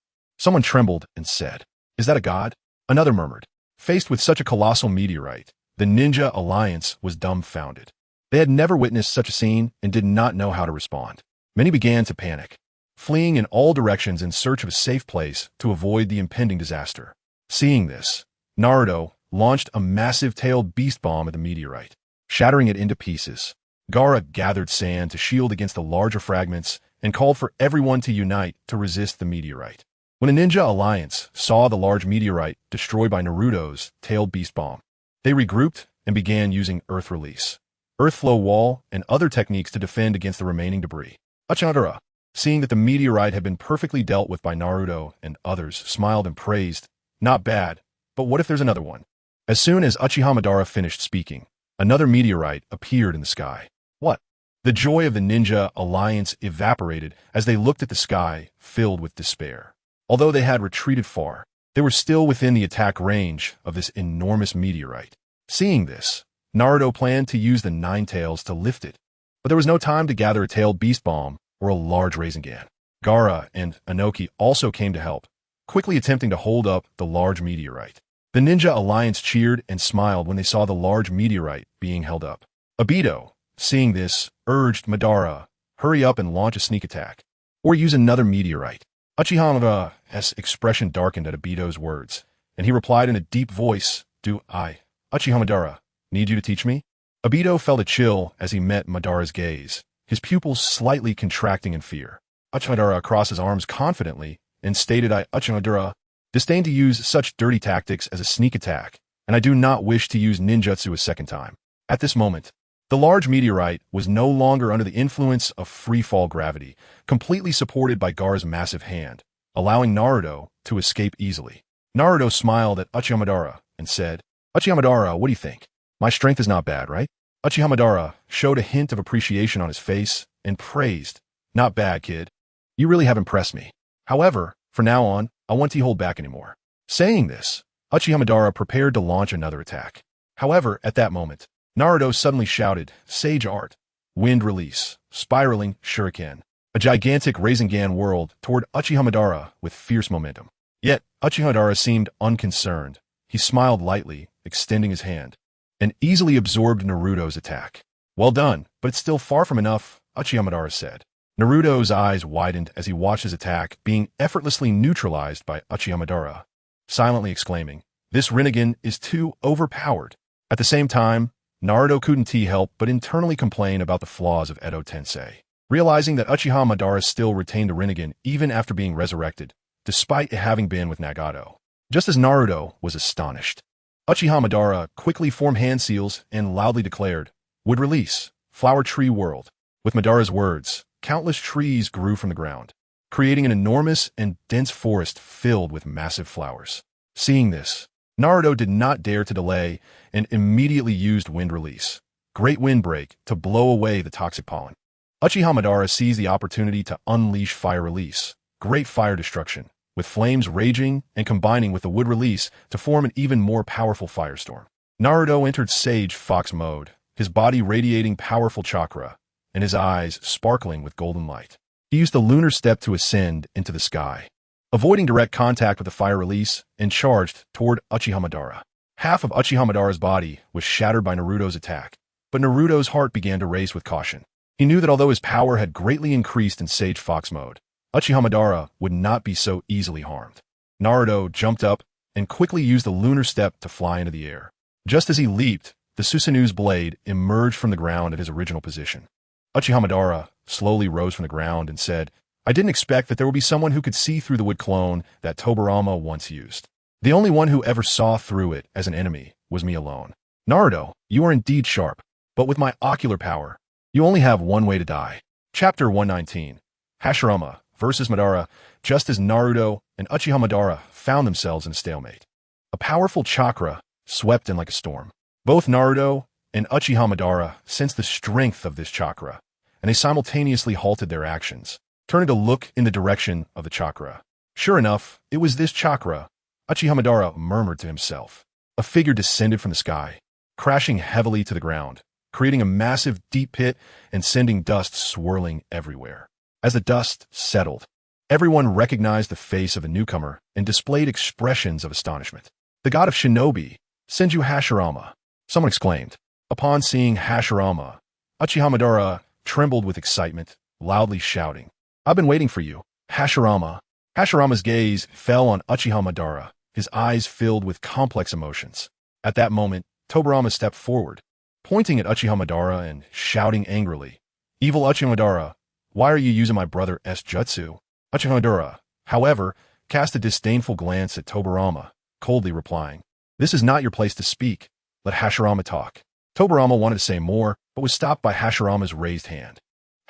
Speaker 1: Someone trembled and said, Is that a god? Another murmured. Faced with such a colossal meteorite, the Ninja Alliance was dumbfounded. They had never witnessed such a scene and did not know how to respond. Many began to panic, fleeing in all directions in search of a safe place to avoid the impending disaster. Seeing this, Naruto launched a massive tailed beast bomb at the meteorite, shattering it into pieces. Gaara gathered sand to shield against the larger fragments and called for everyone to unite to resist the meteorite. When the Ninja Alliance saw the large meteorite destroyed by Naruto's tailed beast bomb, they regrouped and began using Earth Release, Earth Flow Wall, and other techniques to defend against the remaining debris. Uchiha Madara, seeing that the meteorite had been perfectly dealt with by Naruto and others, smiled and praised, Not bad, but what if there's another one? As soon as Uchiha Madara finished speaking, another meteorite appeared in the sky. What? The joy of the Ninja Alliance evaporated as they looked at the sky, filled with despair. Although they had retreated far, they were still within the attack range of this enormous meteorite. Seeing this, Naruto planned to use the Nine Tails to lift it, but there was no time to gather a tailed beast bomb or a large Rasengan. Gaara and Inoki also came to help, quickly attempting to hold up the large meteorite. The Ninja Alliance cheered and smiled when they saw the large meteorite being held up. Obito, seeing this, urged Madara, hurry up and launch a sneak attack, or use another meteorite. Uchiha Madara's expression darkened at Obito's words, and he replied in a deep voice, Do I, Uchiha Madara, need you to teach me? Obito felt a chill as he met Madara's gaze, his pupils slightly contracting in fear. Uchiha crossed his arms confidently and stated, "I, Uchiha, disdain to use such dirty tactics as a sneak attack, and I do not wish to use ninjutsu a second time." At this moment, the large meteorite was no longer under the influence of free-fall gravity, completely supported by Gar's massive hand, allowing Naruto to escape easily. Naruto smiled at Uchiha Madara and said, "Uchiha Madara, what do you think? My strength is not bad, right?" Uchiha Madara showed a hint of appreciation on his face and praised, "Not bad, kid. You really have impressed me. However, from now on, I won't hold back anymore." Saying this, Uchiha Madara prepared to launch another attack. However, at that moment, Naruto suddenly shouted, "Sage Art, Wind Release, Spiraling Shuriken." A gigantic Rasengan whirled toward Uchiha Madara with fierce momentum. Yet, Uchiha Madara seemed unconcerned. He smiled lightly, extending his hand, and easily absorbed Naruto's attack. "Well done, but it's still far from enough," Uchiha Madara said. Naruto's eyes widened as he watched his attack being effortlessly neutralized by Uchiha Madara, silently exclaiming, "This Rinnegan is too overpowered." At the same time, Naruto couldn't help but internally complain about the flaws of Edo Tensei. Realizing that Uchiha Madara still retained a Rinnegan even after being resurrected, despite it having been with Nagato. Just as Naruto was astonished, Uchiha Madara quickly formed hand seals and loudly declared, "Would release, Flower Tree World." With Madara's words, countless trees grew from the ground, creating an enormous and dense forest filled with massive flowers. Seeing this, Naruto did not dare to delay and immediately used Wind Release, Great Wind Break, to blow away the toxic pollen. Uchiha Madara seized the opportunity to unleash Fire Release, Great Fire Destruction, with flames raging and combining with the Wood Release to form an even more powerful firestorm. Naruto entered Sage Fox mode, his body radiating powerful chakra, and his eyes sparkling with golden light. He used the lunar step to ascend into the sky, avoiding direct contact with the fire release, and charged toward Uchiha Madara. Half of Uchiha Madara's body was shattered by Naruto's attack, but Naruto's heart began to race with caution. He knew that although his power had greatly increased in Sage Fox mode, Uchiha Madara would not be so easily harmed. Naruto jumped up and quickly used the lunar step to fly into the air. Just as he leaped, the Susanu's blade emerged from the ground at his original position. Uchiha Madara slowly rose from the ground and said, "I didn't expect that there would be someone who could see through the wood clone that Tobirama once used. The only one who ever saw through it as an enemy was me alone. Naruto, you are indeed sharp, but with my ocular power, you only have one way to die." Chapter 119, Hashirama versus Madara. Just as Naruto and Uchiha Madara found themselves in a stalemate, a powerful chakra swept in like a storm. Both Naruto and Uchiha Madara sensed the strength of this chakra, and they simultaneously halted their actions, turning to look in the direction of the chakra. Sure enough, it was this chakra. Uchiha Madara murmured to himself. A figure descended from the sky, crashing heavily to the ground, creating a massive deep pit and sending dust swirling everywhere. As the dust settled, everyone recognized the face of the newcomer and displayed expressions of astonishment. "The god of shinobi, Senju Hashirama," someone exclaimed. Upon seeing Hashirama, Uchiha Madara trembled with excitement, loudly shouting, "I've been waiting for you, Hashirama." Hashirama's gaze fell on Uchiha Madara, his eyes filled with complex emotions. At that moment, Tobirama stepped forward, pointing at Uchiha Madara and shouting angrily, "Evil Uchiha Madara, why are you using my brother's jutsu?" Uchiha Madara, however, cast a disdainful glance at Tobirama, coldly replying, "This is not your place to speak. Let Hashirama talk." Tobirama wanted to say more, but was stopped by Hashirama's raised hand.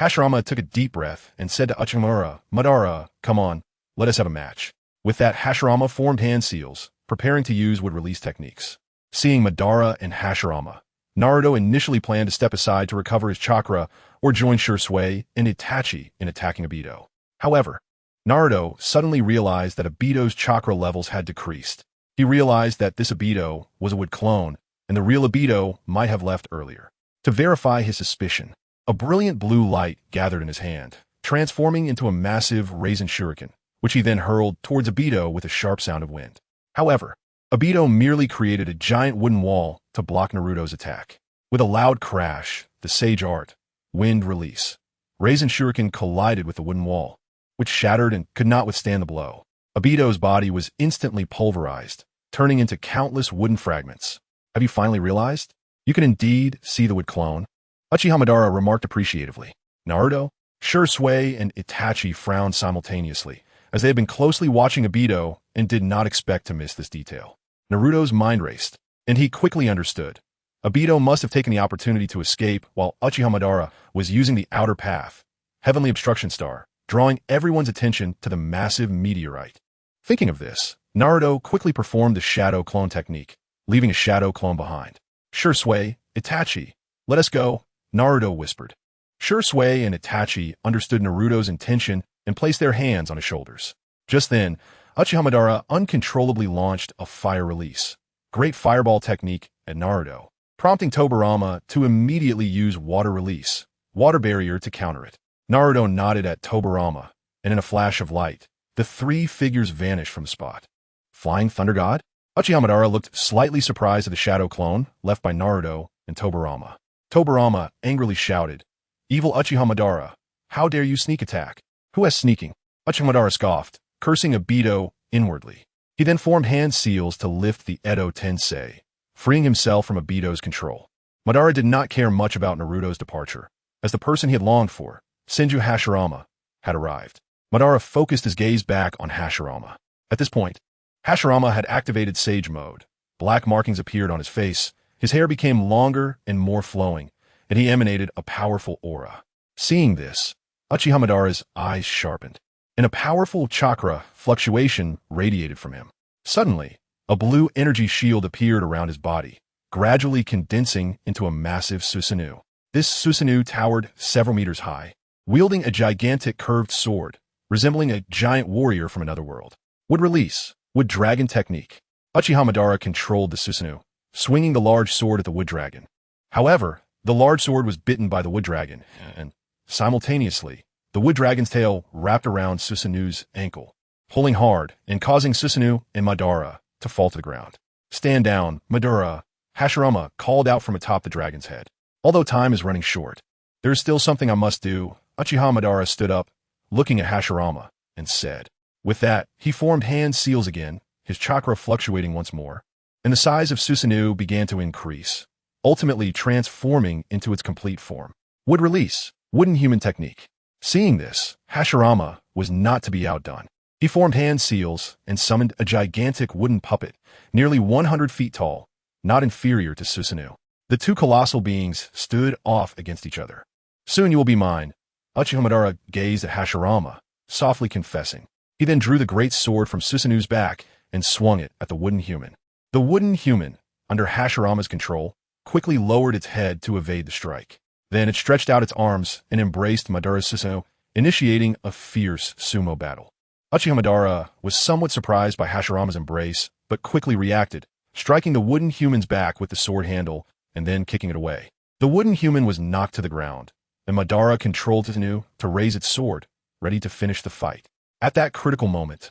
Speaker 1: Hashirama took a deep breath and said to Uchiha Madara, "Come on, let us have a match." With that, Hashirama formed hand seals, preparing to use wood release techniques. Seeing Madara and Hashirama, Naruto initially planned to step aside to recover his chakra or join Shursui and Itachi in attacking Obito. However, Naruto suddenly realized that Obito's chakra levels had decreased. He realized that this Obito was a wood clone, and the real Obito might have left earlier. To verify his suspicion, a brilliant blue light gathered in his hand, transforming into a massive Rasen Shuriken, which he then hurled towards Obito with a sharp sound of wind. However, Obito merely created a giant wooden wall to block Naruto's attack. With a loud crash, the Sage Art, Wind Release, Rasen Shuriken collided with the wooden wall, which shattered and could not withstand the blow. Obito's body was instantly pulverized, turning into countless wooden fragments. "Have you finally realized?" You can indeed see the wood clone, Uchiha Madara remarked appreciatively. Naruto, Shursui, and Itachi frowned simultaneously, as they had been closely watching Obito and did not expect to miss this detail. Naruto's mind raced, and he quickly understood. Obito must have taken the opportunity to escape while Uchiha Madara was using the outer path, Heavenly Obstruction Star, drawing everyone's attention to the massive meteorite. Thinking of this, Naruto quickly performed the shadow clone technique, leaving a shadow clone behind. Shursui, Itachi, let us go, Naruto whispered. Shursui and Itachi understood Naruto's intention and placed their hands on his shoulders. Just then, Uchiha Madara uncontrollably launched a fire release, great fireball technique at Naruto, prompting Tobirama to immediately use water release, water barrier to counter it. Naruto nodded at Tobirama, and in a flash of light, the three figures vanished from the spot. Flying Thunder God? Uchiha Madara looked slightly surprised at the shadow clone left by Naruto and Tobirama. Tobirama angrily shouted, "Evil Uchiha Madara, how dare you sneak attack? Who has sneaking?" Uchiha Madara scoffed, cursing Obito inwardly. He then formed hand seals to lift the Edo Tensei, freeing himself from Obito's control. Madara did not care much about Naruto's departure, as the person he had longed for, Senju Hashirama, had arrived. Madara focused his gaze back on Hashirama. At this point, Hashirama had activated Sage Mode. Black markings appeared on his face, his hair became longer and more flowing, and he emanated a powerful aura. Seeing this, Uchiha Madara's eyes sharpened, and a powerful chakra fluctuation radiated from him. Suddenly, a blue energy shield appeared around his body, gradually condensing into a massive Susanoo. This Susanoo towered several meters high, wielding a gigantic curved sword, resembling a giant warrior from another world. Wood release, wood dragon technique. Uchiha Madara controlled the Susanoo, swinging the large sword at the wood dragon. However, the large sword was bitten by the wood dragon, and simultaneously, the wood dragon's tail wrapped around Susanoo's ankle, pulling hard and causing Susanoo and Madara to fall to the ground. "Stand down, Madara," Hashirama called out from atop the dragon's head. "Although time is running short, there is still something I must do." Uchiha Madara stood up, looking at Hashirama, and said. With that, he formed hand seals again, his chakra fluctuating once more, and the size of Susanoo began to increase, ultimately transforming into its complete form. Wood release, wooden human technique. Seeing this, Hashirama was not to be outdone. He formed hand seals and summoned a gigantic wooden puppet, nearly 100 feet tall, not inferior to Susanoo. The two colossal beings stood off against each other. "Soon you will be mine." Uchiha Madara gazed at Hashirama, softly confessing. He then drew the great sword from Susanoo's back and swung it at the wooden human. The wooden human, under Hashirama's control, quickly lowered its head to evade the strike. Then it stretched out its arms and embraced Madara's Susanoo, initiating a fierce sumo battle. Uchiha Madara was somewhat surprised by Hashirama's embrace, but quickly reacted, striking the wooden human's back with the sword handle and then kicking it away. The wooden human was knocked to the ground, and Madara controlled Susanoo to raise its sword, ready to finish the fight. At that critical moment,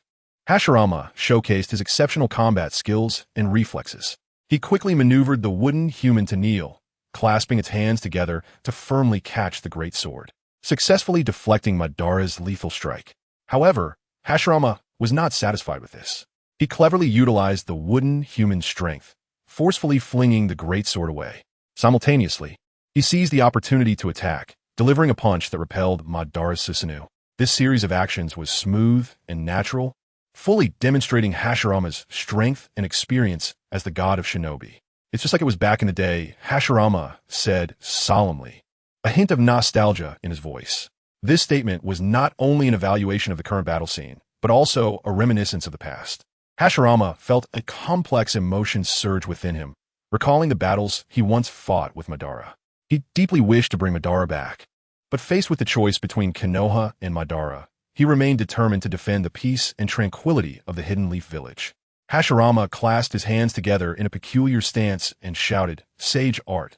Speaker 1: Hashirama showcased his exceptional combat skills and reflexes. He quickly maneuvered the wooden human to kneel, clasping its hands together to firmly catch the great sword, successfully deflecting Madara's lethal strike. However, Hashirama was not satisfied with this. He cleverly utilized the wooden human's strength, forcefully flinging the great sword away. Simultaneously, he seized the opportunity to attack, delivering a punch that repelled Madara's Susanoo. This series of actions was smooth and natural, fully demonstrating Hashirama's strength and experience as the god of shinobi. "It's just like it was back in the day," Hashirama said solemnly, a hint of nostalgia in his voice. This statement was not only an evaluation of the current battle scene, but also a reminiscence of the past. Hashirama felt a complex emotion surge within him, recalling the battles he once fought with Madara. He deeply wished to bring Madara back, but faced with the choice between Konoha and Madara, he remained determined to defend the peace and tranquility of the Hidden Leaf Village. Hashirama clasped his hands together in a peculiar stance and shouted, "Sage Art,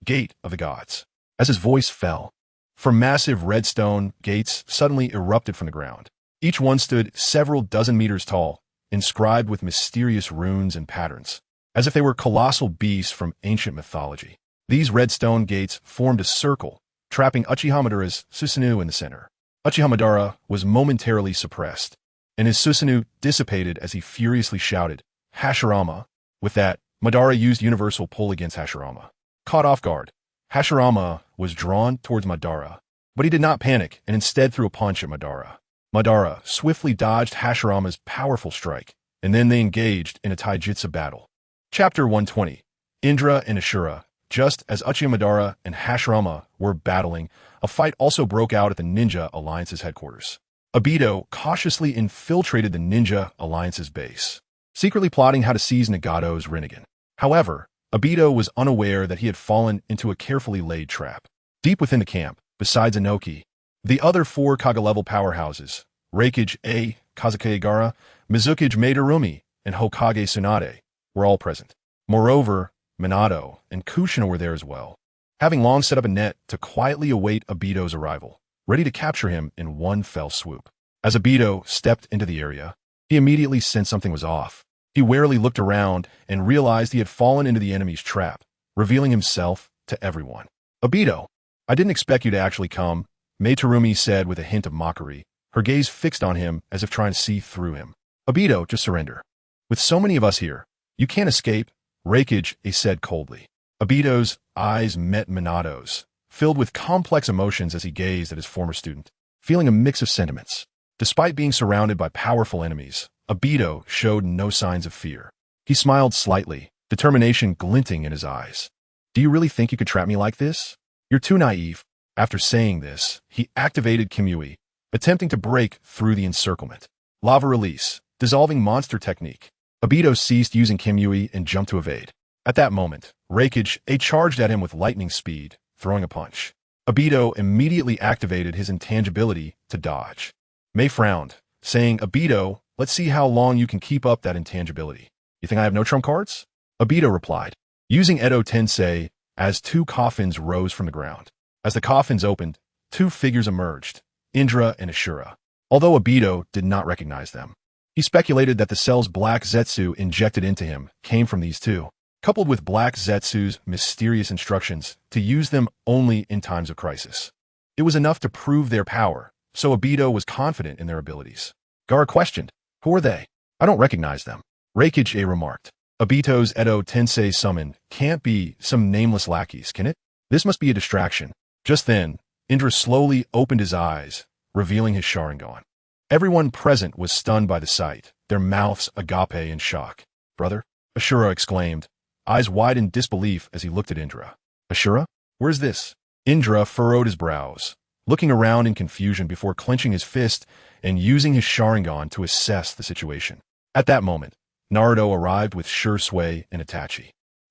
Speaker 1: Gate of the Gods." As his voice fell, four massive red stone gates suddenly erupted from the ground. Each one stood several dozen meters tall, inscribed with mysterious runes and patterns, as if they were colossal beasts from ancient mythology. These red stone gates formed a circle, trapping Uchiha Madara's Susanoo in the center. Uchiha Madara was momentarily suppressed, and his Susanoo dissipated as he furiously shouted, "Hashirama!" With that, Madara used universal pull against Hashirama. Caught off guard, Hashirama was drawn towards Madara, but he did not panic and instead threw a punch at Madara. Madara swiftly dodged Hashirama's powerful strike, and then they engaged in a taijutsu battle. Chapter 120. Indra and Ashura. Just as Uchiha Madara and Hashirama were battling, a fight also broke out at the Ninja Alliance's headquarters. Obito cautiously infiltrated the Ninja Alliance's base, secretly plotting how to seize Nagato's Rinnegan. However, Obito was unaware that he had fallen into a carefully laid trap. Deep within the camp, besides Inoki, the other four Kage-level powerhouses, Reikage A, Kazuke Gaara, Mizukage Madarumi, and Hokage Tsunade, were all present. Moreover, Minato and Kushina were there as well, having long set up a net to quietly await Obito's arrival, ready to capture him in one fell swoop. As Obito stepped into the area, he immediately sensed something was off. He warily looked around and realized he had fallen into the enemy's trap, revealing himself to everyone. "Obito, I didn't expect you to actually come," Madarumi said with a hint of mockery, her gaze fixed on him as if trying to see through him. "Obito, just surrender. With so many of us here, you can't escape," Reikage said coldly. Obito's eyes met Minato's, filled with complex emotions as he gazed at his former student, feeling a mix of sentiments. Despite being surrounded by powerful enemies, Obito showed no signs of fear. He smiled slightly, determination glinting in his eyes. "Do you really think you could trap me like this? You're too naive." After saying this, he activated Kyuubi, attempting to break through the encirclement. Lava release, dissolving monster technique. Obito ceased using Kyuubi and jumped to evade. At that moment, Reikage charged at him with lightning speed, throwing a punch. Obito immediately activated his intangibility to dodge. Mei frowned, saying, "Obito, let's see how long you can keep up that intangibility. You think I have no trump cards?" Obito replied, using Edo Tensei as two coffins rose from the ground. As the coffins opened, two figures emerged, Indra and Ashura. Although Obito did not recognize them, he speculated that the cell's black Zetsu injected into him came from these two, coupled with Black Zetsu's mysterious instructions to use them only in times of crisis. It was enough to prove their power, so Obito was confident in their abilities. Gaara questioned, "Who are they? I don't recognize them." Reikage remarked, "Obito's Edo Tensei summon can't be some nameless lackeys, can it? This must be a distraction." Just then, Indra slowly opened his eyes, revealing his Sharingan. Everyone present was stunned by the sight, their mouths agape in shock. "Brother?" Ashura exclaimed, eyes wide in disbelief as he looked at Indra. "Ashura? Where's this?" Indra furrowed his brows, looking around in confusion before clenching his fist and using his Sharingan to assess the situation. At that moment, Naruto arrived with Shursui and Itachi.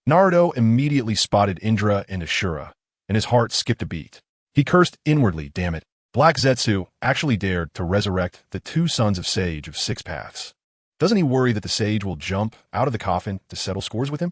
Speaker 1: Naruto immediately spotted Indra and Ashura, and his heart skipped a beat. He cursed inwardly, "Damn it. Black Zetsu actually dared to resurrect the two sons of Sage of Six Paths. Doesn't he worry that the Sage will jump out of the coffin to settle scores with him?"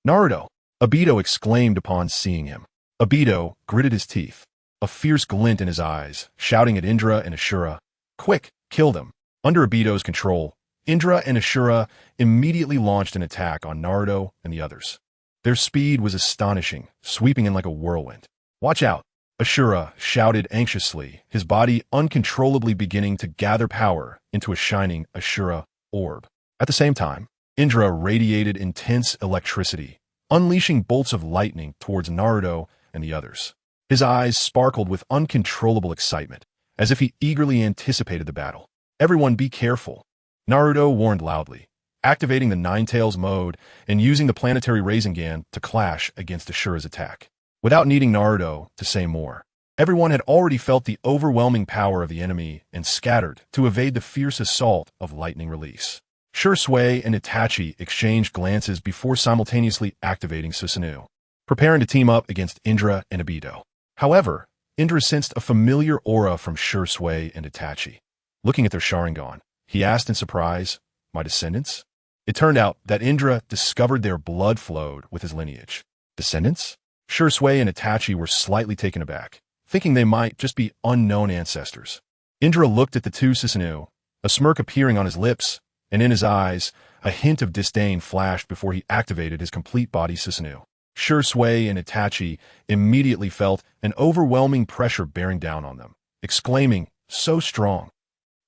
Speaker 1: "Naruto!" Obito exclaimed upon seeing him. Obito gritted his teeth, a fierce glint in his eyes, shouting at Indra and Ashura, "Quick, kill them." Under Obito's control, Indra and Ashura immediately launched an attack on Naruto and the others. Their speed was astonishing, sweeping in like a whirlwind. "Watch out!" Ashura shouted anxiously, his body uncontrollably beginning to gather power into a shining Ashura orb. At the same time, Indra radiated intense electricity, unleashing bolts of lightning towards Naruto and the others. His eyes sparkled with uncontrollable excitement, as if he eagerly anticipated the battle. "Everyone be careful," Naruto warned loudly, activating the Ninetales mode and using the planetary Rasengan to clash against Ashura's attack. Without needing Naruto to say more, everyone had already felt the overwhelming power of the enemy and scattered to evade the fierce assault of lightning release. Shursui and Itachi exchanged glances before simultaneously activating Susanoo, preparing to team up against Indra and Obito. However, Indra sensed a familiar aura from Shursui and Itachi. Looking at their Sharingan, he asked in surprise, "My descendants?" It turned out that Indra discovered their blood flowed with his lineage. Descendants? Shursui and Itachi were slightly taken aback, thinking they might just be unknown ancestors. Indra looked at the two Susanoo, a smirk appearing on his lips, and in his eyes, a hint of disdain flashed before he activated his complete body Susanoo. Shursui and Itachi immediately felt an overwhelming pressure bearing down on them, exclaiming, "So strong."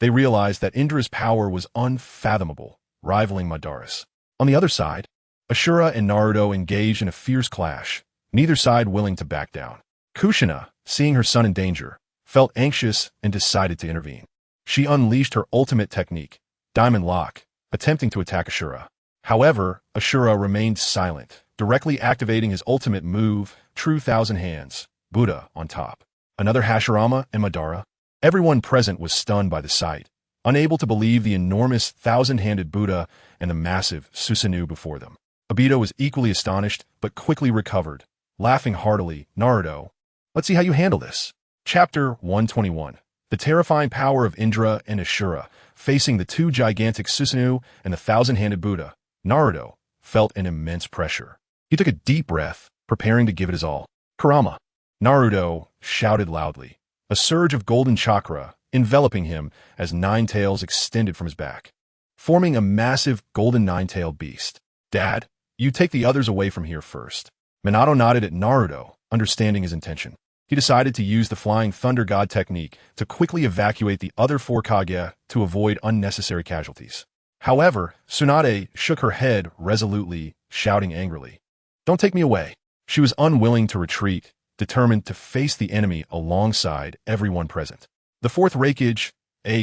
Speaker 1: They realized that Indra's power was unfathomable, rivaling Madara's. On the other side, Ashura and Naruto engaged in a fierce clash, neither side willing to back down. Kushina, seeing her son in danger, felt anxious and decided to intervene. She unleashed her ultimate technique, Diamond Lock, attempting to attack Ashura. However, Ashura remained silent, directly activating his ultimate move, True Thousand Hands, Buddha on top. Another Hashirama and Madara. Everyone present was stunned by the sight, unable to believe the enormous thousand-handed Buddha and the massive Susanoo before them. Obito was equally astonished, but quickly recovered, laughing heartily. Naruto, let's see how you handle this. Chapter 121. The terrifying power of Indra and Ashura, facing the two gigantic Susanoo and the thousand-handed Buddha. Naruto felt an immense pressure. He took a deep breath, preparing to give it his all. Kurama! Naruto shouted loudly, a surge of golden chakra enveloping him as nine tails extended from his back, forming a massive golden nine-tailed beast. Dad, you take the others away from here first. Minato nodded at Naruto, understanding his intention. He decided to use the Flying Thunder God technique to quickly evacuate the other four Kage to avoid unnecessary casualties. However, Tsunade shook her head resolutely, shouting angrily, "Don't take me away." She was unwilling to retreat, determined to face the enemy alongside everyone present. The fourth Raikage,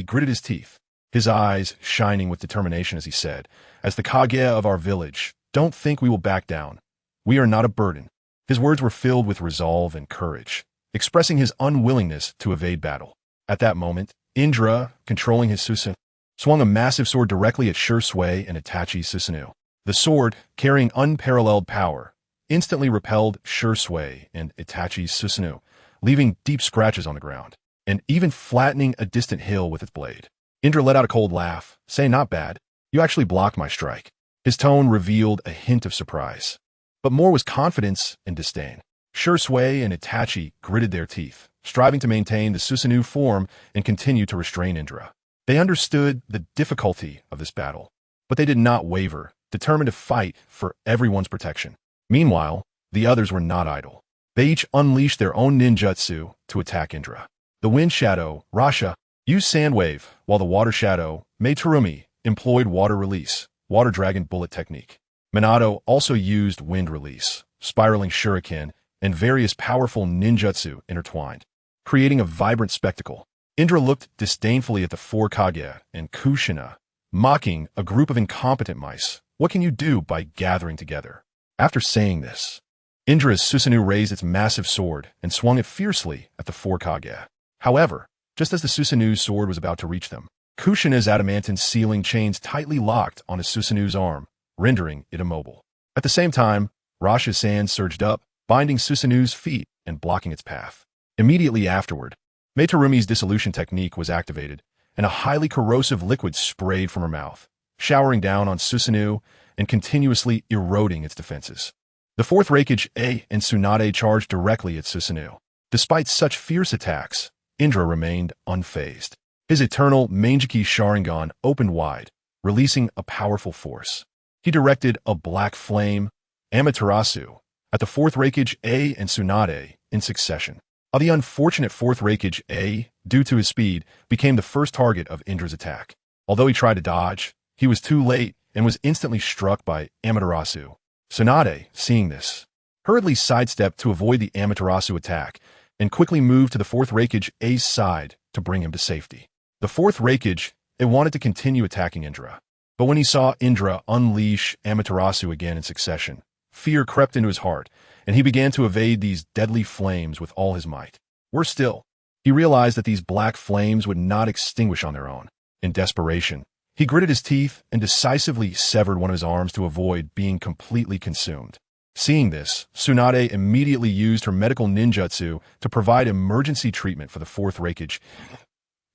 Speaker 1: gritted his teeth, his eyes shining with determination as he said, "As the Kage of our village, don't think we will back down. We are not a burden." His words were filled with resolve and courage, expressing his unwillingness to evade battle. At that moment, Indra, controlling his Susanoo, swung a massive sword directly at Shursui and Itachi's Susanoo. The sword, carrying unparalleled power, instantly repelled Shursui and Itachi's Susanoo, leaving deep scratches on the ground, and even flattening a distant hill with its blade. Indra let out a cold laugh, saying, "Not bad. You actually blocked my strike." His tone revealed a hint of surprise, but more was confidence and disdain. Shursui and Itachi gritted their teeth, striving to maintain the Susanoo form and continue to restrain Indra. They understood the difficulty of this battle, but they did not waver, determined to fight for everyone's protection. Meanwhile, the others were not idle. They each unleashed their own ninjutsu to attack Indra. The Wind Shadow, Rasha, used Sand Wave, while the Water Shadow, MeTries, employed Water Release, Water Dragon Bullet technique. Minato also used Wind Release, Spiraling Shuriken, and various powerful ninjutsu intertwined, creating a vibrant spectacle. Indra looked disdainfully at the four Kage and Kushina, mocking a group of incompetent mice. What can you do by gathering together? After saying this, Indra's Susanoo raised its massive sword and swung it fiercely at the four Kage. However, just as the Susanoo's sword was about to reach them, Kushina's adamantine sealing chains tightly locked on his Susanoo's arm, rendering it immobile. At the same time, Rasha's sand surged up, binding Susanoo's feet and blocking its path. Immediately afterward, Meiterumi's dissolution technique was activated, and a highly corrosive liquid sprayed from her mouth, showering down on Susanoo and continuously eroding its defenses. The fourth Raikage and Tsunade charged directly at Susanoo. Despite such fierce attacks, Indra remained unfazed. His eternal Manjiki Sharingan opened wide, releasing a powerful force. He directed a black flame, Amaterasu, at the fourth Raikage and Tsunade in succession. The unfortunate fourth Raikage, due to his speed, became the first target of Indra's attack. Although he tried to dodge, he was too late and was instantly struck by Amaterasu. Tsunade, seeing this, hurriedly sidestepped to avoid the Amaterasu attack and quickly moved to the fourth Raikage's side to bring him to safety. The fourth Raikage wanted to continue attacking Indra, but when he saw Indra unleash Amaterasu again in succession, fear crept into his heart, and he began to evade these deadly flames with all his might. Worse still, he realized that these black flames would not extinguish on their own. In desperation, he gritted his teeth and decisively severed one of his arms to avoid being completely consumed. Seeing this, Tsunade immediately used her medical ninjutsu to provide emergency treatment for the fourth Raikage.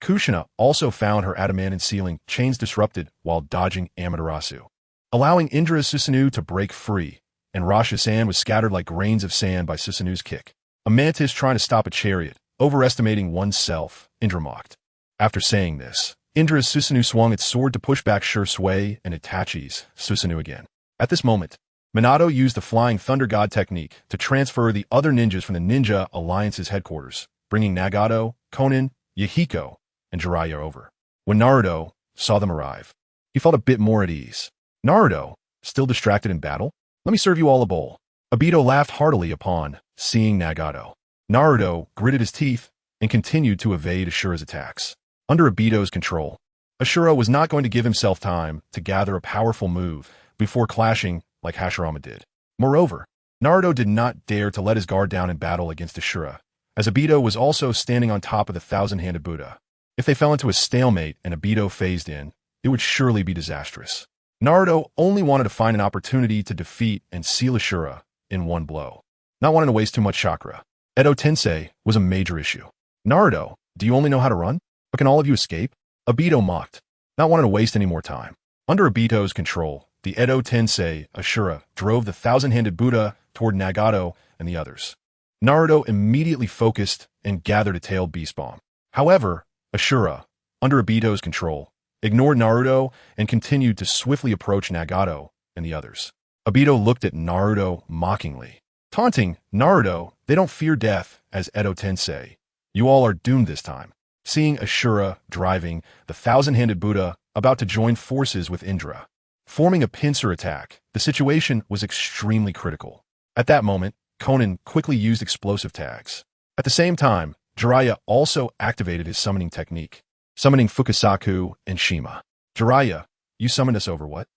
Speaker 1: Kushina also found her adamantine sealing chains disrupted while dodging Amaterasu, allowing Indra's Susanoo to break free, and Rasha's sand was scattered like grains of sand by Susanoo's kick. A mantis trying to stop a chariot, overestimating oneself, Indra mocked. After saying this, Indra's Susanoo swung its sword to push back Shursui and Itachi's Susanoo again. At this moment, Minato used the Flying Thunder God technique to transfer the other ninjas from the Ninja Alliance's headquarters, bringing Nagato, Konan, Yahiko, and Jiraiya over. When Naruto saw them arrive, he felt a bit more at ease. "Naruto, still distracted in battle? Let me serve you all a bowl." Obito laughed heartily upon seeing Nagato. Naruto gritted his teeth and continued to evade Ashura's attacks. Under Obito's control, Ashura was not going to give himself time to gather a powerful move before clashing like Hashirama did. Moreover, Naruto did not dare to let his guard down in battle against Ashura, as Obito was also standing on top of the thousand-handed Buddha. If they fell into a stalemate and Obito phased in, it would surely be disastrous. Naruto only wanted to find an opportunity to defeat and seal Ashura in one blow, not wanting to waste too much chakra. Edo Tensei was a major issue. Naruto, do you only know how to run? But can all of you escape? Obito mocked, not wanting to waste any more time. Under Obito's control, the Edo Tensei, Ashura, drove the thousand-handed Buddha toward Nagato and the others. Naruto immediately focused and gathered a tailed beast bomb. However, Ashura, under Obito's control, ignored Naruto and continued to swiftly approach Nagato and the others. Obito looked at Naruto mockingly, taunting Naruto, they don't fear death as Edo Tensei. You all are doomed this time. Seeing Ashura driving the thousand-handed Buddha about to join forces with Indra, forming a pincer attack, the situation was extremely critical. At that moment, Konan quickly used explosive tags. At the same time, Jiraiya also activated his summoning technique, summoning Fukasaku and Shima. Jiraiya, you summoned us over what?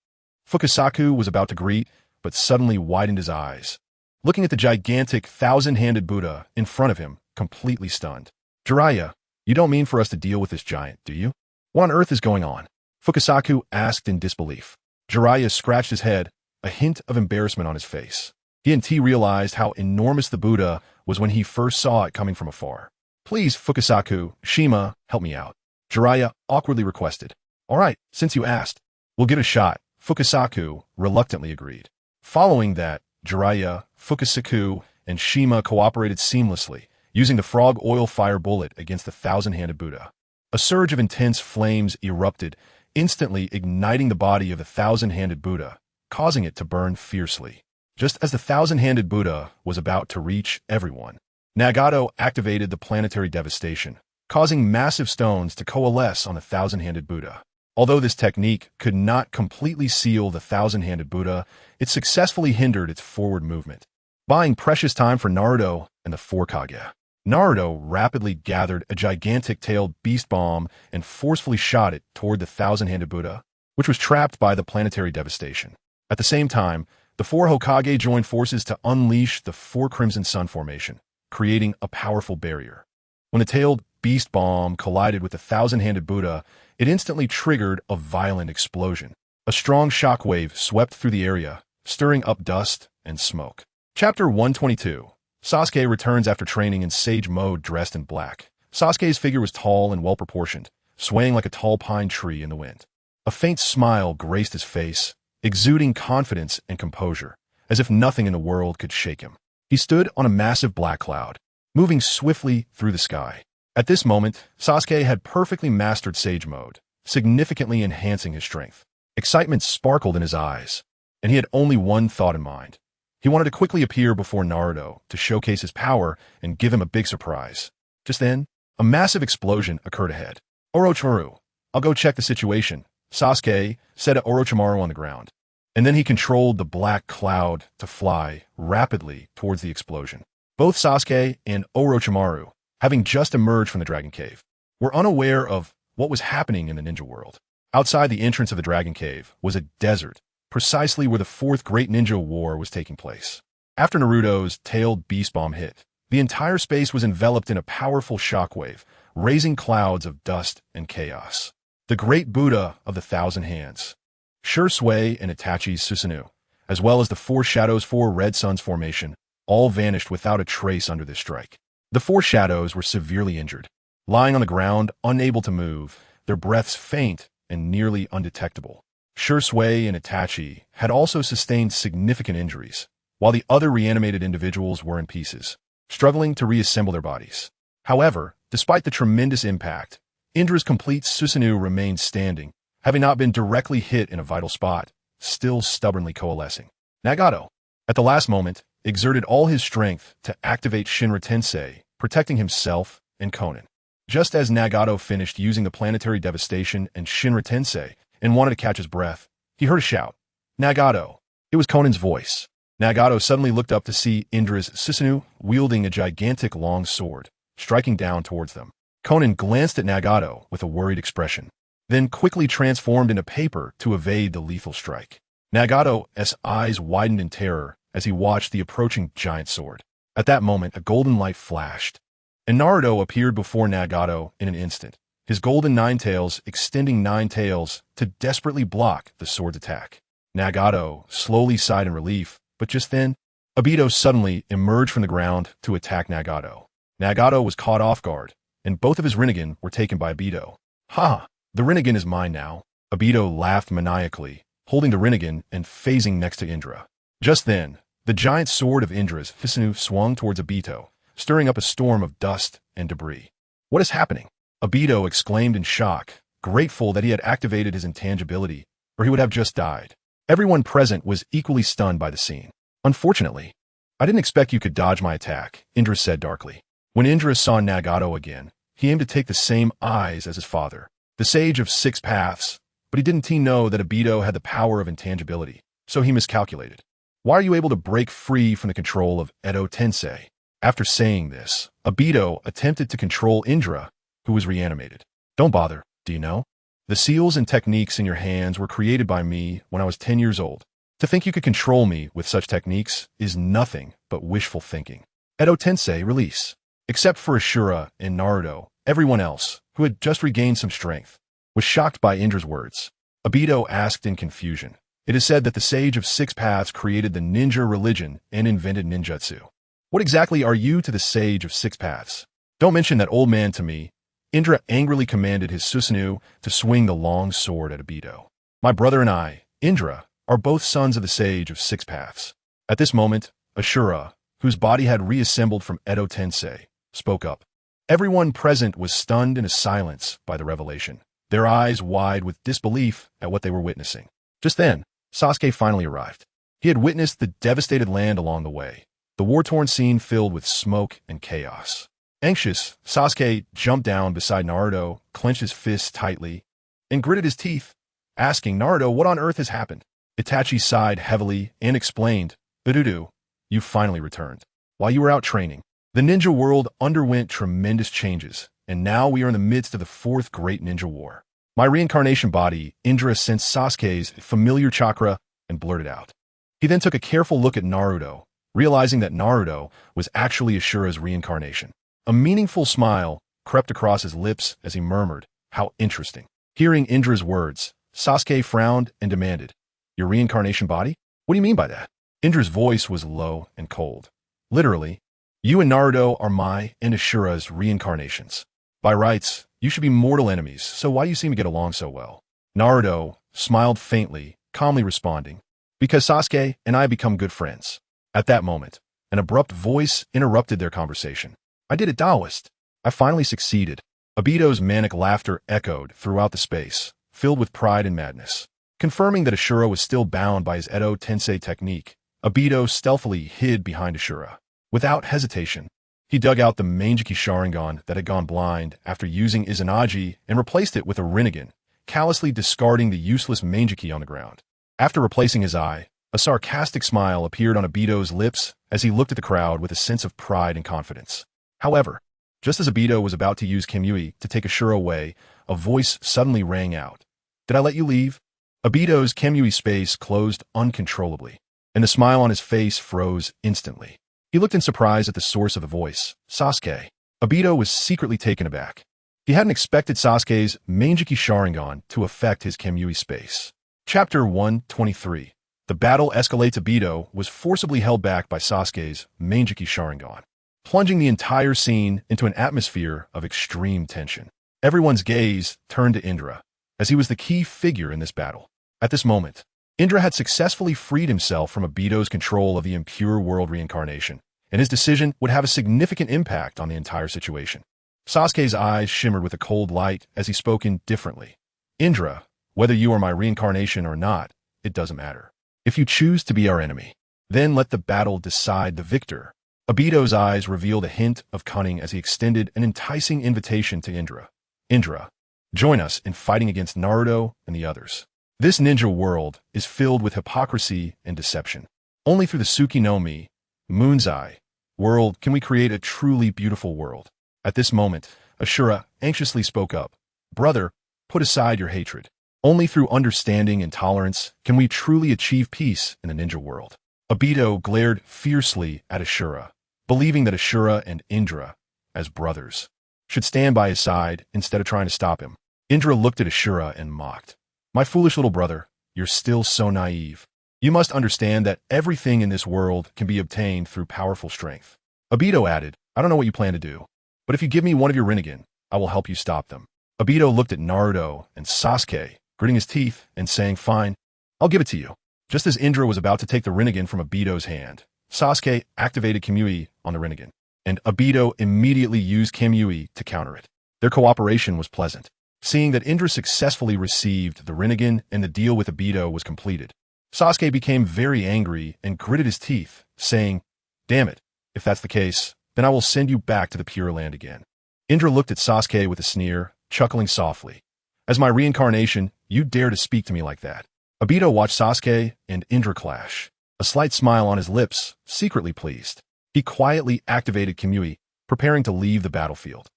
Speaker 1: Fukasaku was about to greet, but suddenly widened his eyes, looking at the gigantic thousand-handed Buddha in front of him, completely stunned. Jiraiya, you don't mean for us to deal with this giant, do you? What on earth is going on? Fukasaku asked in disbelief. Jiraiya scratched his head, a hint of embarrassment on his face. He and T realized how enormous the Buddha was when he first saw it coming from afar. Please, Fukasaku, Shima, help me out. Jiraiya awkwardly requested. All right, since you asked, we'll give it a shot. Fukasaku reluctantly agreed. Following that, Jiraiya, Fukasaku, and Shima cooperated seamlessly, using the frog oil fire bullet against the thousand-handed Buddha. A surge of intense flames erupted, instantly igniting the body of the thousand-handed Buddha, causing it to burn fiercely. Just as the thousand-handed Buddha was about to reach everyone, Nagato activated the planetary devastation, causing massive stones to coalesce on the thousand-handed Buddha. Although this technique could not completely seal the thousand-handed Buddha, it successfully hindered its forward movement, buying precious time for Naruto and the four Kage. Naruto rapidly gathered a gigantic-tailed beast bomb and forcefully shot it toward the thousand-handed Buddha, which was trapped by the planetary devastation. At the same time, the four Hokage joined forces to unleash the Four Crimson Sun formation, creating a powerful barrier. When the tailed beast bomb collided with the thousand-handed Buddha, it instantly triggered a violent explosion. A strong shockwave swept through the area, stirring up dust and smoke. Chapter 122. Sasuke returns after training in Sage Mode dressed in black. Sasuke's figure was tall and well-proportioned, swaying like a tall pine tree in the wind. A faint smile graced his face, exuding confidence and composure, as if nothing in the world could shake him. He stood on a massive black cloud, moving swiftly through the sky. At this moment, Sasuke had perfectly mastered Sage Mode, significantly enhancing his strength. Excitement sparkled in his eyes, and he had only one thought in mind. He wanted to quickly appear before Naruto to showcase his power and give him a big surprise. Just then, a massive explosion occurred ahead. Orochimaru, I'll go check the situation, Sasuke said to Orochimaru on the ground. And then he controlled the black cloud to fly rapidly towards the explosion. Both Sasuke and Orochimaru, having just emerged from the Dragon Cave, were unaware of what was happening in the ninja world. Outside the entrance of the Dragon Cave was a desert, precisely where the Fourth Great Ninja War was taking place. After Naruto's tailed beast bomb hit, the entire space was enveloped in a powerful shockwave, raising clouds of dust and chaos. The great Buddha of the Thousand Hands, Shursui and Itachi's Susanoo, as well as the Four Shadows' Four Red Suns formation, all vanished without a trace under this strike. The Four Shadows were severely injured, lying on the ground, unable to move, their breaths faint and nearly undetectable. Shursui and Itachi had also sustained significant injuries, while the other reanimated individuals were in pieces, struggling to reassemble their bodies. However, despite the tremendous impact, Indra's complete Susanoo remained standing, having not been directly hit in a vital spot, still stubbornly coalescing. Nagato, at the last moment, exerted all his strength to activate Shinra Tensei, protecting himself and Konan. Just as Nagato finished using the planetary devastation and Shinra Tensei and wanted to catch his breath, he heard a shout. Nagato. It was Konan's voice. Nagato suddenly looked up to see Indra's Susanoo wielding a gigantic long sword, striking down towards them. Conan glanced at Nagato with a worried expression, then quickly transformed into paper to evade the lethal strike. Nagato's eyes widened in terror as he watched the approaching giant sword. At that moment, a golden light flashed, and Naruto appeared before Nagato in an instant, his golden nine tails extending nine tails to desperately block the sword's attack. Nagato slowly sighed in relief, but just then, Obito suddenly emerged from the ground to attack Nagato. Nagato was caught off guard, and both of his Rinnegan were taken by Obito. Ha! The Rinnegan is mine now. Obito laughed maniacally, holding the Rinnegan and phasing next to Indra. Just then, the giant sword of Indra's Susanoo swung towards Obito, stirring up a storm of dust and debris. What is happening? Obito exclaimed in shock, grateful that he had activated his intangibility, or he would have just died. Everyone present was equally stunned by the scene. Unfortunately, I didn't expect you could dodge my attack, Indra said darkly. When Indra saw Nagato again, he aimed to take the same eyes as his father, the Sage of Six Paths, but he didn't know that Obito had the power of intangibility, so he miscalculated. Why are you able to break free from the control of Edo Tensei? After saying this, Obito attempted to control Indra, who was reanimated. Don't bother, do you know? The seals and techniques in your hands were created by me when I was 10 years old. To think you could control me with such techniques is nothing but wishful thinking. Edo Tensei, release. Except for Ashura and Naruto, everyone else, who had just regained some strength, was shocked by Indra's words. Obito asked in confusion. It is said that the Sage of Six Paths created the ninja religion and invented ninjutsu. What exactly are you to the Sage of Six Paths? Don't mention that old man to me. Indra angrily commanded his Susanoo to swing the long sword at Obito. My brother and I, Indra, are both sons of the Sage of Six Paths. At this moment, Ashura, whose body had reassembled from Edo Tensei, spoke up. Everyone present was stunned into silence by the revelation, their eyes wide with disbelief at what they were witnessing. Just then, Sasuke finally arrived. He had witnessed the devastated land along the way, the war-torn scene filled with smoke and chaos. Anxious, Sasuke jumped down beside Naruto, clenched his fists tightly, and gritted his teeth, asking Naruto what on earth has happened. Itachi sighed heavily and explained, Ududu, you finally returned. While you were out training, the ninja world underwent tremendous changes, and now we are in the midst of the fourth great ninja war. My reincarnation body, Indra, sensed Sasuke's familiar chakra and blurted out. He then took a careful look at Naruto, realizing that Naruto was actually Ashura's reincarnation. A meaningful smile crept across his lips as he murmured, how interesting. Hearing Indra's words, Sasuke frowned and demanded, your reincarnation body? What do you mean by that? Indra's voice was low and cold. Literally, you and Naruto are my and Ashura's reincarnations. By rights, you should be mortal enemies, so why do you seem to get along so well? Naruto smiled faintly, calmly responding, because Sasuke and I become good friends. At that moment, an abrupt voice interrupted their conversation. I did it, Taoist. I finally succeeded. Obito's manic laughter echoed throughout the space, filled with pride and madness. Confirming that Ashura was still bound by his Edo Tensei technique, Obito stealthily hid behind Ashura. Without hesitation, he dug out the Manjiki Sharingan that had gone blind after using Izanagi and replaced it with a Rinnegan, callously discarding the useless Manjiki on the ground. After replacing his eye, a sarcastic smile appeared on Obito's lips as he looked at the crowd with a sense of pride and confidence. However, just as Obito was about to use Kyuubi to take Ashura away, a voice suddenly rang out. Did I let you leave? Obito's Kyuubi space closed uncontrollably, and the smile on his face froze instantly. He looked in surprise at the source of the voice, Sasuke. Obito was secretly taken aback. He hadn't expected Sasuke's Manjiki Sharingan to affect his Kyuubi space. Chapter 123. The battle escalates. Obito was forcibly held back by Sasuke's Manjiki Sharingan, plunging the entire scene into an atmosphere of extreme tension. Everyone's gaze turned to Indra, as he was the key figure in this battle. At this moment, Indra had successfully freed himself from Obito's control of the impure world reincarnation, and his decision would have a significant impact on the entire situation. Sasuke's eyes shimmered with a cold light as he spoke indifferently. Indra, whether you are my reincarnation or not, it doesn't matter. If you choose to be our enemy, then let the battle decide the victor. Obito's eyes revealed a hint of cunning as he extended an enticing invitation to Indra. Indra, join us in fighting against Naruto and the others. This ninja world is filled with hypocrisy and deception. Only through the Tsuki no Mi, Moon's Eye, world can we create a truly beautiful world. At this moment, Ashura anxiously spoke up. Brother, put aside your hatred. Only through understanding and tolerance can we truly achieve peace in the ninja world. Obito glared fiercely at Ashura, believing that Ashura and Indra, as brothers, should stand by his side instead of trying to stop him. Indra looked at Ashura and mocked. My foolish little brother, you're still so naive. You must understand that everything in this world can be obtained through powerful strength. Obito added, I don't know what you plan to do, but if you give me one of your Rinnegan, I will help you stop them. Obito looked at Naruto and Sasuke, gritting his teeth and saying, fine, I'll give it to you. Just as Indra was about to take the Rinnegan from Obito's hand, Sasuke activated Kyuubi on the Rinnegan, and Obito immediately used Kyuubi to counter it. Their cooperation was pleasant. Seeing that Indra successfully received the Rinnegan and the deal with Obito was completed, Sasuke became very angry and gritted his teeth, saying, damn it, if that's the case, then I will send you back to the Pure Land again. Indra looked at Sasuke with a sneer, chuckling softly. As my reincarnation, you dare to speak to me like that. Obito watched Sasuke and Indra clash, a slight smile on his lips, secretly pleased. He quietly activated Kyuubi, preparing to leave the battlefield.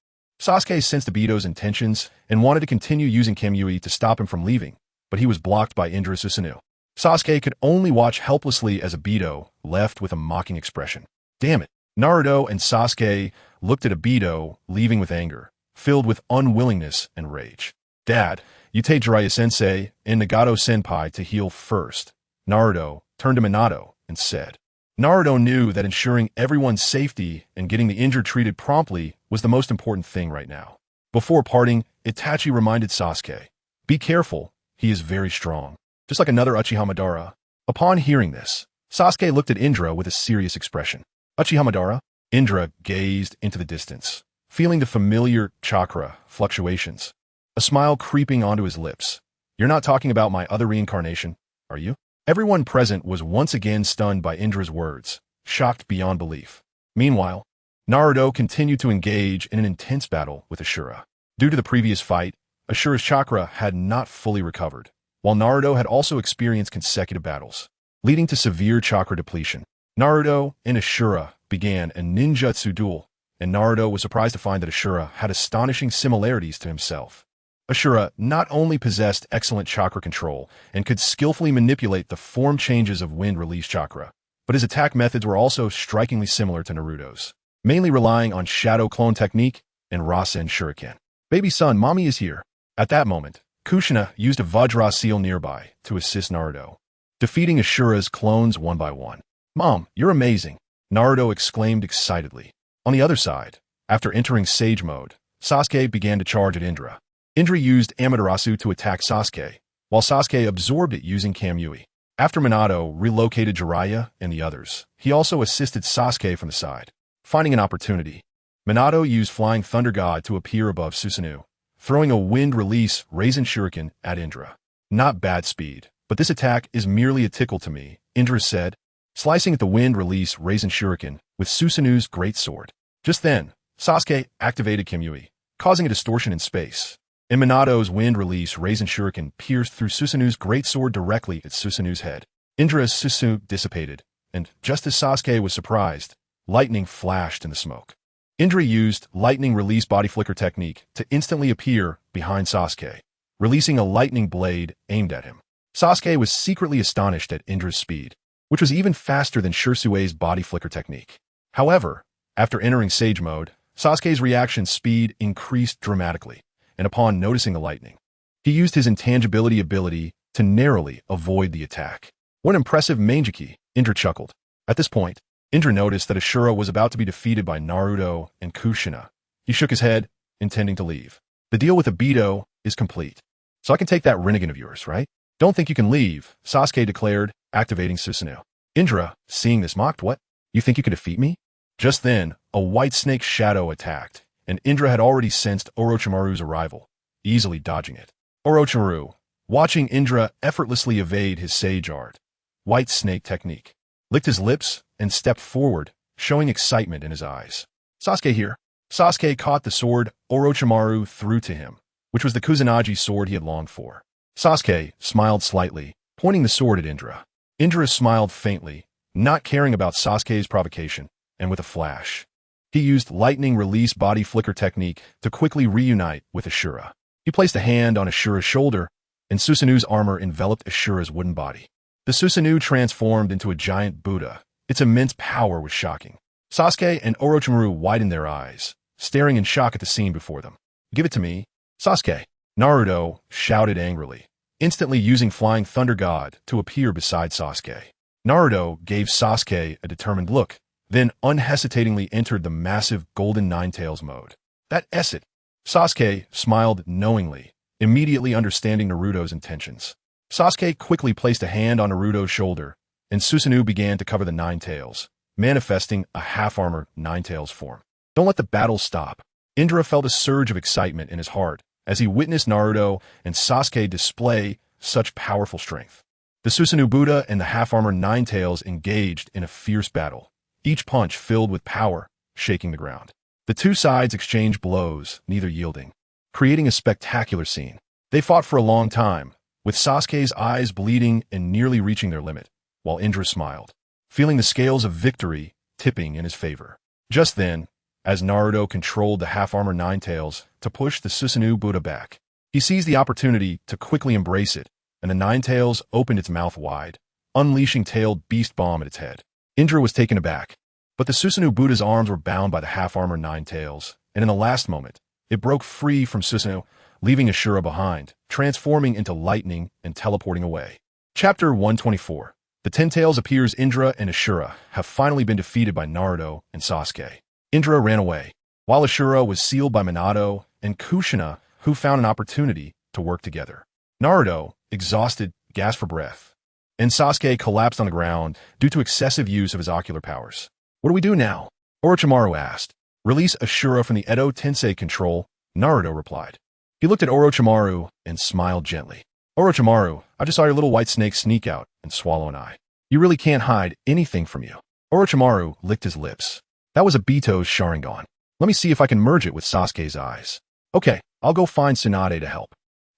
Speaker 1: Sasuke sensed Obito's intentions and wanted to continue using Kyuubi to stop him from leaving, but he was blocked by Indra Susanoo. Sasuke could only watch helplessly as Obito left with a mocking expression. Damn it. Naruto and Sasuke looked at Obito, leaving with anger, filled with unwillingness and rage. Dad, you take Jiraiya-sensei and Nagato-senpai to heal first. Naruto turned to Minato and said. Naruto knew that ensuring everyone's safety and getting the injured treated promptly was the most important thing right now. Before parting, Itachi reminded Sasuke, be careful, he is very strong, just like another Uchiha Madara. Upon hearing this, Sasuke looked at Indra with a serious expression. Uchiha Madara? Indra gazed into the distance, feeling the familiar chakra fluctuations, a smile creeping onto his lips. You're not talking about my other reincarnation, are you? Everyone present was once again stunned by Indra's words, shocked beyond belief. Meanwhile, Naruto continued to engage in an intense battle with Ashura. Due to the previous fight, Ashura's chakra had not fully recovered, while Naruto had also experienced consecutive battles, leading to severe chakra depletion. Naruto and Ashura began a ninjutsu duel, and Naruto was surprised to find that Ashura had astonishing similarities to himself. Ashura not only possessed excellent chakra control and could skillfully manipulate the form changes of wind-release chakra, but his attack methods were also strikingly similar to Naruto's, mainly relying on shadow clone technique and Rasen Shuriken. Baby son, mommy is here. At that moment, Kushina used a Vajra seal nearby to assist Naruto, defeating Ashura's clones one by one. Mom, you're amazing, Naruto exclaimed excitedly. On the other side, after entering Sage Mode, Sasuke began to charge at Indra. Indra used Amaterasu to attack Sasuke, while Sasuke absorbed it using Kyuubi. After Minato relocated Jiraiya and the others, he also assisted Sasuke from the side. Finding an opportunity, Minato used Flying Thunder God to appear above Susanoo, throwing a wind-release Rasen Shuriken at Indra. Not bad speed, but this attack is merely a tickle to me, Indra said, slicing at the wind-release Rasen Shuriken with Susanoo's great sword. Just then, Sasuke activated Kyuubi, causing a distortion in space. And Minato's wind-release Rasen Shuriken pierced through Susanoo's great sword directly at Susanoo's head. Indra's Susanoo dissipated, and just as Sasuke was surprised, lightning flashed in the smoke. Indra used lightning release body flicker technique to instantly appear behind Sasuke, releasing a lightning blade aimed at him. Sasuke was secretly astonished at Indra's speed, which was even faster than Shirsue's body flicker technique. However, after entering Sage Mode, Sasuke's reaction speed increased dramatically, and upon noticing the lightning, he used his intangibility ability to narrowly avoid the attack. What impressive manjiki, Indra chuckled. At this point, Indra noticed that Ashura was about to be defeated by Naruto and Kushina. He shook his head, intending to leave. The deal with Obito is complete. So I can take that Rinnegan of yours, right? Don't think you can leave, Sasuke declared, activating Susanoo. Indra, seeing this, mocked, what? You think you can defeat me? Just then, a white snake shadow attacked, and Indra had already sensed Orochimaru's arrival, easily dodging it. Orochimaru, watching Indra effortlessly evade his sage art, white snake technique, licked his lips and stepped forward, showing excitement in his eyes. Sasuke here. Sasuke caught the sword Orochimaru threw to him, which was the Kusanagi sword he had longed for. Sasuke smiled slightly, pointing the sword at Indra. Indra smiled faintly, not caring about Sasuke's provocation, and with a flash. He used lightning release body flicker technique to quickly reunite with Ashura. He placed a hand on Ashura's shoulder, and Susanu's armor enveloped Ashura's wooden body. The Susanoo transformed into a giant Buddha. Its immense power was shocking. Sasuke and Orochimaru widened their eyes, staring in shock at the scene before them. "Give it to me, Sasuke!" Naruto shouted angrily, instantly using Flying Thunder God to appear beside Sasuke. Naruto gave Sasuke a determined look, then unhesitatingly entered the massive Golden Ninetales mode. "That it." Sasuke smiled knowingly, immediately understanding Naruto's intentions. Sasuke quickly placed a hand on Naruto's shoulder, and Susanoo began to cover the Ninetales, manifesting a half-armor Ninetales form. "Don't let the battle stop." Indra felt a surge of excitement in his heart as he witnessed Naruto and Sasuke display such powerful strength. The Susanoo Buddha and the half-armor Ninetales engaged in a fierce battle, each punch filled with power, shaking the ground. The two sides exchanged blows, neither yielding, creating a spectacular scene. They fought for a long time, with Sasuke's eyes bleeding and nearly reaching their limit, while Indra smiled, feeling the scales of victory tipping in his favor. Just then, as Naruto controlled the half-armor Ninetales to push the Susanoo Buddha back, he seized the opportunity to quickly embrace it, and the Ninetales opened its mouth wide, unleashing tailed beast bomb at its head. Indra was taken aback, but the Susanoo Buddha's arms were bound by the half-armor Ninetales, and in the last moment, it broke free from Susanoo, leaving Ashura behind, transforming into lightning and teleporting away. Chapter 124. The Ten Tails appears. Indra and Ashura have finally been defeated by Naruto and Sasuke. Indra ran away, while Ashura was sealed by Minato and Kushina, who found an opportunity to work together. Naruto, exhausted, gasped for breath, and Sasuke collapsed on the ground due to excessive use of his ocular powers. "What do we do now?" Orochimaru asked. "Release Ashura from the Edo Tensei control," Naruto replied. He looked at Orochimaru and smiled gently. "Orochimaru, I just saw your little white snake sneak out and swallow an eye. You really can't hide anything from you." Orochimaru licked his lips. "That was Obito's Sharingan. Let me see if I can merge it with Sasuke's eyes." "Okay, I'll go find Tsunade to help."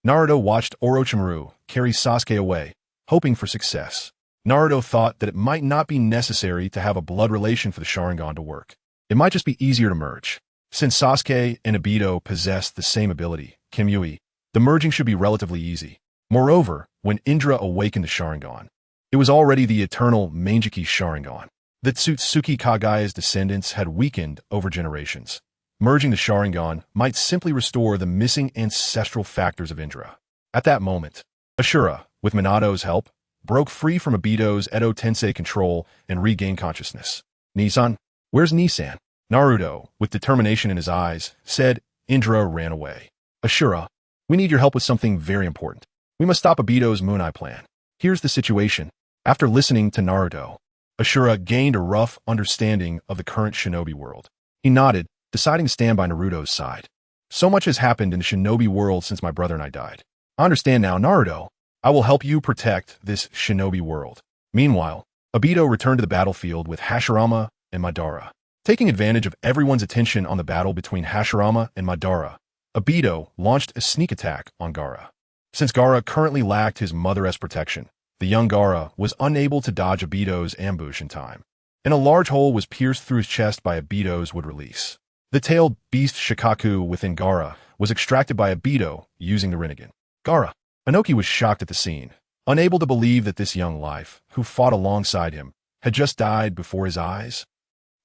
Speaker 1: Naruto watched Orochimaru carry Sasuke away, hoping for success. Naruto thought that it might not be necessary to have a blood relation for the Sharingan to work. It might just be easier to merge. Since Sasuke and Obito possessed the same ability, Kyuubi, the merging should be relatively easy. Moreover, when Indra awakened the Sharingan, it was already the eternal Mangekyou Sharingan. The Tsutsuki Kagaya's descendants had weakened over generations. Merging the Sharingan might simply restore the missing ancestral factors of Indra. At that moment, Ashura, with Minato's help, broke free from Obito's Edo Tensei control and regained consciousness. "Nisan? Where's Nisan?" Naruto, with determination in his eyes, said. Indra ran away. "Ashura, we need your help with something very important. We must stop Obito's Moon Eye plan. Here's the situation." After listening to Naruto, Ashura gained a rough understanding of the current shinobi world. He nodded, deciding to stand by Naruto's side. "So much has happened in the shinobi world since my brother and I died. I understand now, Naruto. I will help you protect this shinobi world." Meanwhile, Obito returned to the battlefield with Hashirama and Madara. Taking advantage of everyone's attention on the battle between Hashirama and Madara, Obito launched a sneak attack on Gaara. Since Gaara currently lacked his mother-esque protection, the young Gaara was unable to dodge Obito's ambush in time, and a large hole was pierced through his chest by Obito's wood release. The tailed beast Shikaku within Gaara was extracted by Obito using the Rinnegan. Gaara. Inoki was shocked at the scene, unable to believe that this young life, who fought alongside him, had just died before his eyes.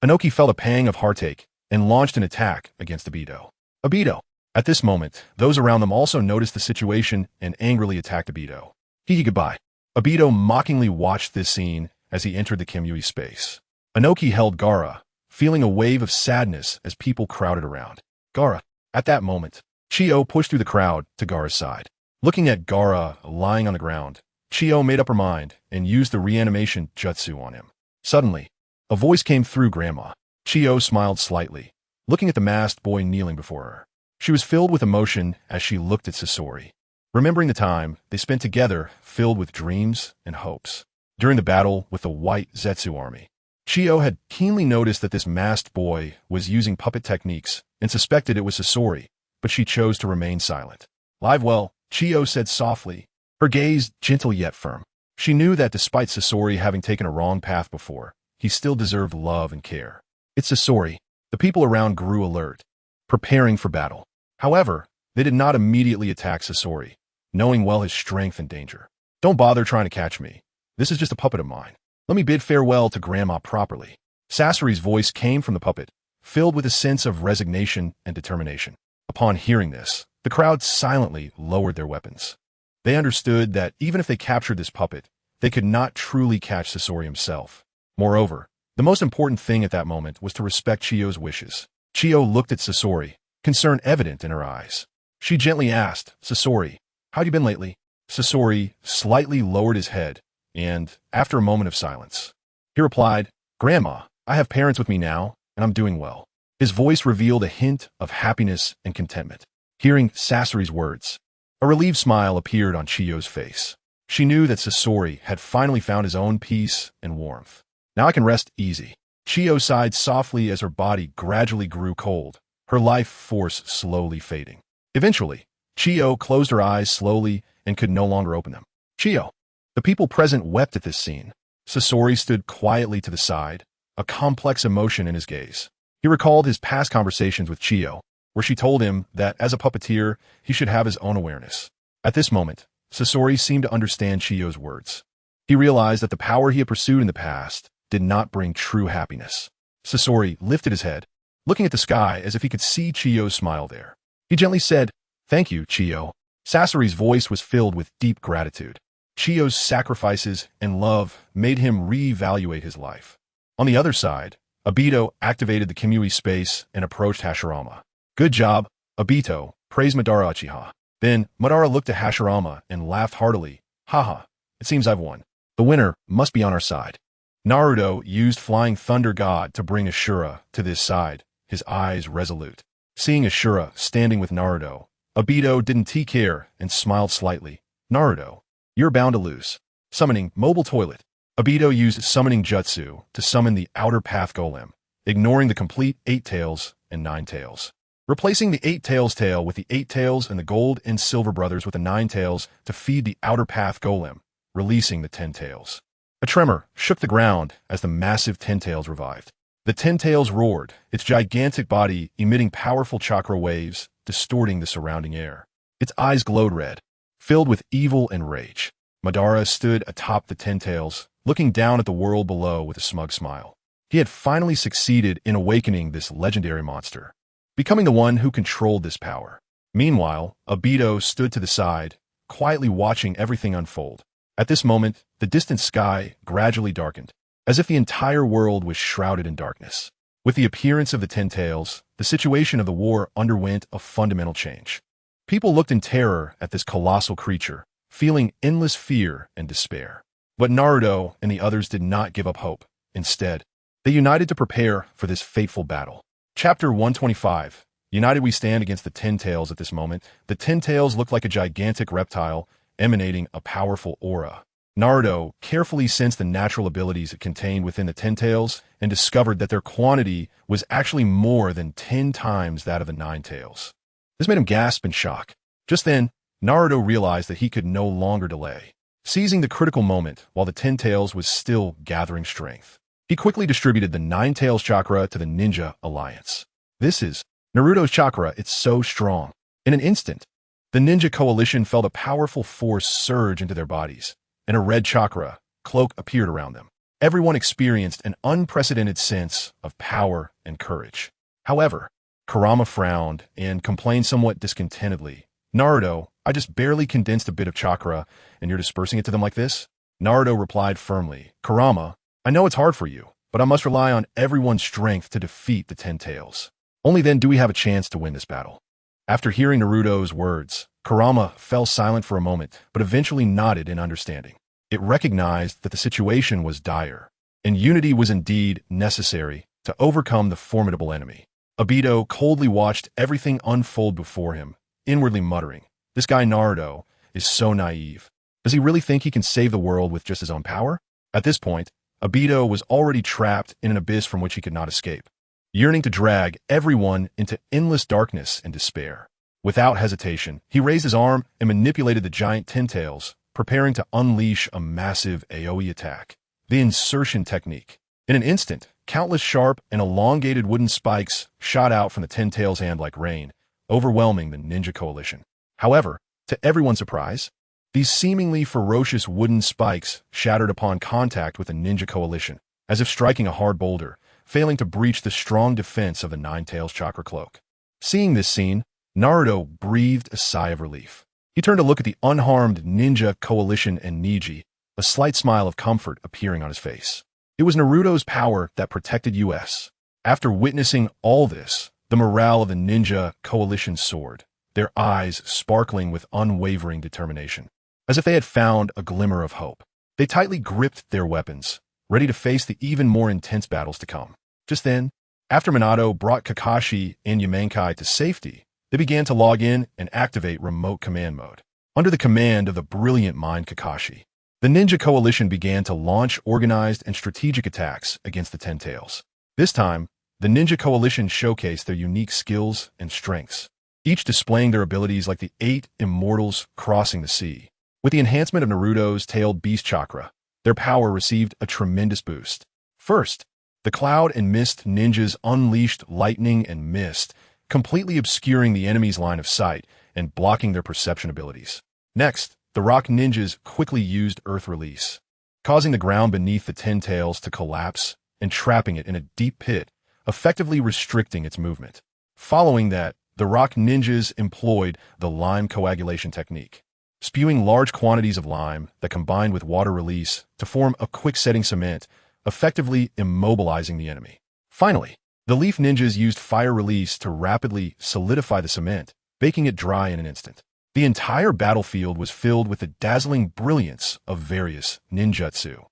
Speaker 1: Inoki felt a pang of heartache and launched an attack against Obito. Obito! At this moment, those around them also noticed the situation and angrily attacked Obito. Hee goodbye. Obito mockingly watched this scene as he entered the Kyuubi space. Inoki held Gaara, feeling a wave of sadness as people crowded around. Gaara. At that moment, Chio pushed through the crowd to Gaara's side. Looking at Gaara lying on the ground, Chio made up her mind and used the reanimation jutsu on him. Suddenly, a voice came through Grandma. Chio smiled slightly, looking at the masked boy kneeling before her. She was filled with emotion as she looked at Sasori, remembering the time they spent together filled with dreams and hopes. During the battle with the White Zetsu army, Chio had keenly noticed that this masked boy was using puppet techniques and suspected it was Sasori, but she chose to remain silent. "Live well," Chio said softly, her gaze gentle yet firm. She knew that despite Sasori having taken a wrong path before, he still deserved love and care. It's Sasori. The people around grew alert, preparing for battle. However, they did not immediately attack Sasori, knowing well his strength and danger. Don't bother trying to catch me. This is just a puppet of mine. Let me bid farewell to Grandma properly. Sasori's voice came from the puppet, filled with a sense of resignation and determination. Upon hearing this, the crowd silently lowered their weapons. They understood that even if they captured this puppet, they could not truly catch Sasori himself. Moreover, the most important thing at that moment was to respect Chiyo's wishes. Chiyo looked at Sasori, concern evident in her eyes. She gently asked, Sasori, how you been lately? Sasori slightly lowered his head, and, after a moment of silence, he replied, Grandma, I have parents with me now, and I'm doing well. His voice revealed a hint of happiness and contentment. Hearing Sasori's words, a relieved smile appeared on Chiyo's face. She knew that Sasori had finally found his own peace and warmth. Now I can rest easy. Chiyo sighed softly as her body gradually grew cold, her life force slowly fading. Eventually, Chiyo closed her eyes slowly and could no longer open them. Chiyo. The people present wept at this scene. Sasori stood quietly to the side, a complex emotion in his gaze. He recalled his past conversations with Chiyo, where she told him that as a puppeteer, he should have his own awareness. At this moment, Sasori seemed to understand Chiyo's words. He realized that the power he had pursued in the past did not bring true happiness. Sasori lifted his head, looking at the sky as if he could see Chiyo's smile there. He gently said, Thank you, Chiyo. Sasori's voice was filled with deep gratitude. Chiyo's sacrifices and love made him reevaluate his life. On the other side, Obito activated the Kyuubi space and approached Hashirama. Good job, Obito, praised Madara Uchiha. Then, Madara looked at Hashirama and laughed heartily. Haha, it seems I've won. The winner must be on our side. Naruto used Flying Thunder God to bring Ashura to this side, his eyes resolute. Seeing Ashura standing with Naruto, Obito didn't take care and smiled slightly. Naruto, you're bound to lose. Summoning Mobile Toilet. Obito used Summoning Jutsu to summon the Outer Path Golem, ignoring the complete 8 tails and 9 tails. Replacing the 8 tails tail with the 8 tails and the Gold and Silver Brothers with the 9 tails to feed the Outer Path Golem, releasing the 10 tails. A tremor shook the ground as the massive 10 tails revived. The 10 tails roared, its gigantic body emitting powerful chakra waves, distorting the surrounding air. Its eyes glowed red, filled with evil and rage. Madara stood atop the 10 tails, looking down at the world below with a smug smile. He had finally succeeded in awakening this legendary monster, becoming the one who controlled this power. Meanwhile, Obito stood to the side, quietly watching everything unfold. At this moment, the distant sky gradually darkened, as if the entire world was shrouded in darkness. With the appearance of the 10 tails, the situation of the war underwent a fundamental change. People looked in terror at this colossal creature, feeling endless fear and despair. But Naruto and the others did not give up hope. Instead, they united to prepare for this fateful battle. Chapter 125. United we stand against the 10 tails. At this moment, the 10 tails looked like a gigantic reptile emanating a powerful aura. Naruto carefully sensed the natural abilities it contained within the 10 tails and discovered that their quantity was actually more than 10 times that of the 9 tails. This made him gasp in shock. Just then, Naruto realized that he could no longer delay. Seizing the critical moment while the 10 tails was still gathering strength, he quickly distributed the 9 tails chakra to the Ninja Alliance. This is Naruto's chakra, it's so strong. In an instant, the Ninja Coalition felt a powerful force surge into their bodies, and a red chakra cloak appeared around them. Everyone experienced an unprecedented sense of power and courage. However, Kurama frowned and complained somewhat discontentedly. Naruto, I just barely condensed a bit of chakra, and you're dispersing it to them like this? Naruto replied firmly, Kurama, I know it's hard for you, but I must rely on everyone's strength to defeat the 10 tails. Only then do we have a chance to win this battle. After hearing Naruto's words, Kurama fell silent for a moment, but eventually nodded in understanding. It recognized that the situation was dire, and unity was indeed necessary to overcome the formidable enemy. Obito coldly watched everything unfold before him, inwardly muttering, this guy Naruto is so naive. Does he really think he can save the world with just his own power? At this point, Obito was already trapped in an abyss from which he could not escape, yearning to drag everyone into endless darkness and despair. Without hesitation, he raised his arm and manipulated the giant 10 tails, preparing to unleash a massive AoE attack. The insertion technique. In an instant, countless sharp and elongated wooden spikes shot out from the Ten Tails' hand like rain, overwhelming the ninja coalition. However, to everyone's surprise, these seemingly ferocious wooden spikes shattered upon contact with the ninja coalition, as if striking a hard boulder, failing to breach the strong defense of the Nine Tails chakra cloak. Seeing this scene, Naruto breathed a sigh of relief. He turned to look at the unharmed ninja coalition and Neji, a slight smile of comfort appearing on his face. It was Naruto's power that protected US. After witnessing all this, the morale of the ninja coalition soared, their eyes sparkling with unwavering determination, as if they had found a glimmer of hope. They tightly gripped their weapons, ready to face the even more intense battles to come. Just then, after Minato brought Kakashi and Yamakai to safety, they began to log in and activate remote command mode. Under the command of the brilliant mind Kakashi, the ninja coalition began to launch organized and strategic attacks against the Ten Tails. This time, the ninja coalition showcased their unique skills and strengths, each displaying their abilities like the 8 immortals crossing the sea. With the enhancement of Naruto's tailed beast chakra, their power received a tremendous boost. First, the cloud and mist ninjas unleashed lightning and mist, completely obscuring the enemy's line of sight and blocking their perception abilities. Next, the rock ninjas quickly used earth release, causing the ground beneath the Ten Tails to collapse and trapping it in a deep pit, effectively restricting its movement. Following that, the rock ninjas employed the lime coagulation technique, spewing large quantities of lime that combined with water release to form a quick-setting cement, effectively immobilizing the enemy. Finally, the leaf ninjas used fire release to rapidly solidify the cement, baking it dry in an instant. The entire battlefield was filled with the dazzling brilliance of various ninjutsu,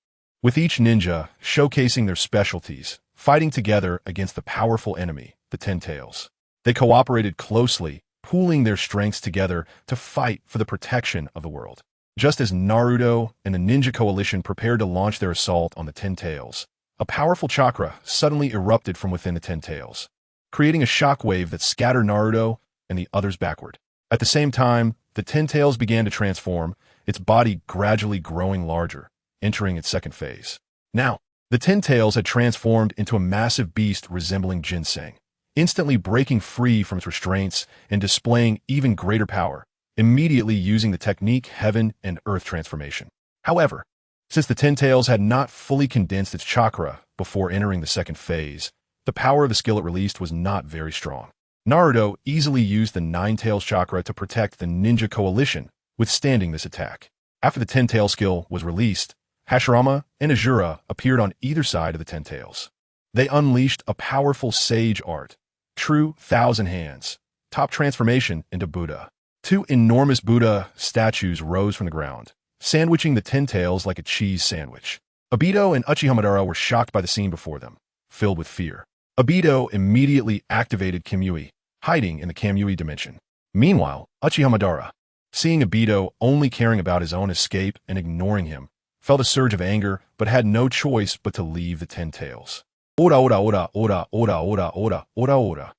Speaker 1: with each ninja showcasing their specialties, fighting together against the powerful enemy, the Ten Tails. They cooperated closely, pooling their strengths together to fight for the protection of the world. Just as Naruto and the Ninja Coalition prepared to launch their assault on the Ten Tails, a powerful chakra suddenly erupted from within the Ten Tails, creating a shockwave that scattered Naruto and the others backward. At the same time, the Ten Tails began to transform, its body gradually growing larger, entering its second phase. Now, the Ten Tails had transformed into a massive beast resembling ginseng, instantly breaking free from its restraints and displaying even greater power, immediately using the technique Heaven and Earth transformation. However, since the Ten Tails had not fully condensed its chakra before entering the second phase, the power of the skill it released was not very strong. Naruto easily used the Nine Tails chakra to protect the Ninja Coalition, withstanding this attack. After the Ten Tails skill was released, Hashirama and Azura appeared on either side of the Ten Tails. They unleashed a powerful sage art, true Thousand Hands, top transformation into Buddha. 2 enormous Buddha statues rose from the ground, sandwiching the Ten Tails like a cheese sandwich. Obito and Uchihamadara were shocked by the scene before them, filled with fear. Obito immediately activated Kyuubi, hiding in the Kamui dimension. Meanwhile, Uchihamadara, seeing Obito only caring about his own escape and ignoring him, felt a surge of anger but had no choice but to leave the Ten Tails. Ora ora ora ora ora ora ora ora ora.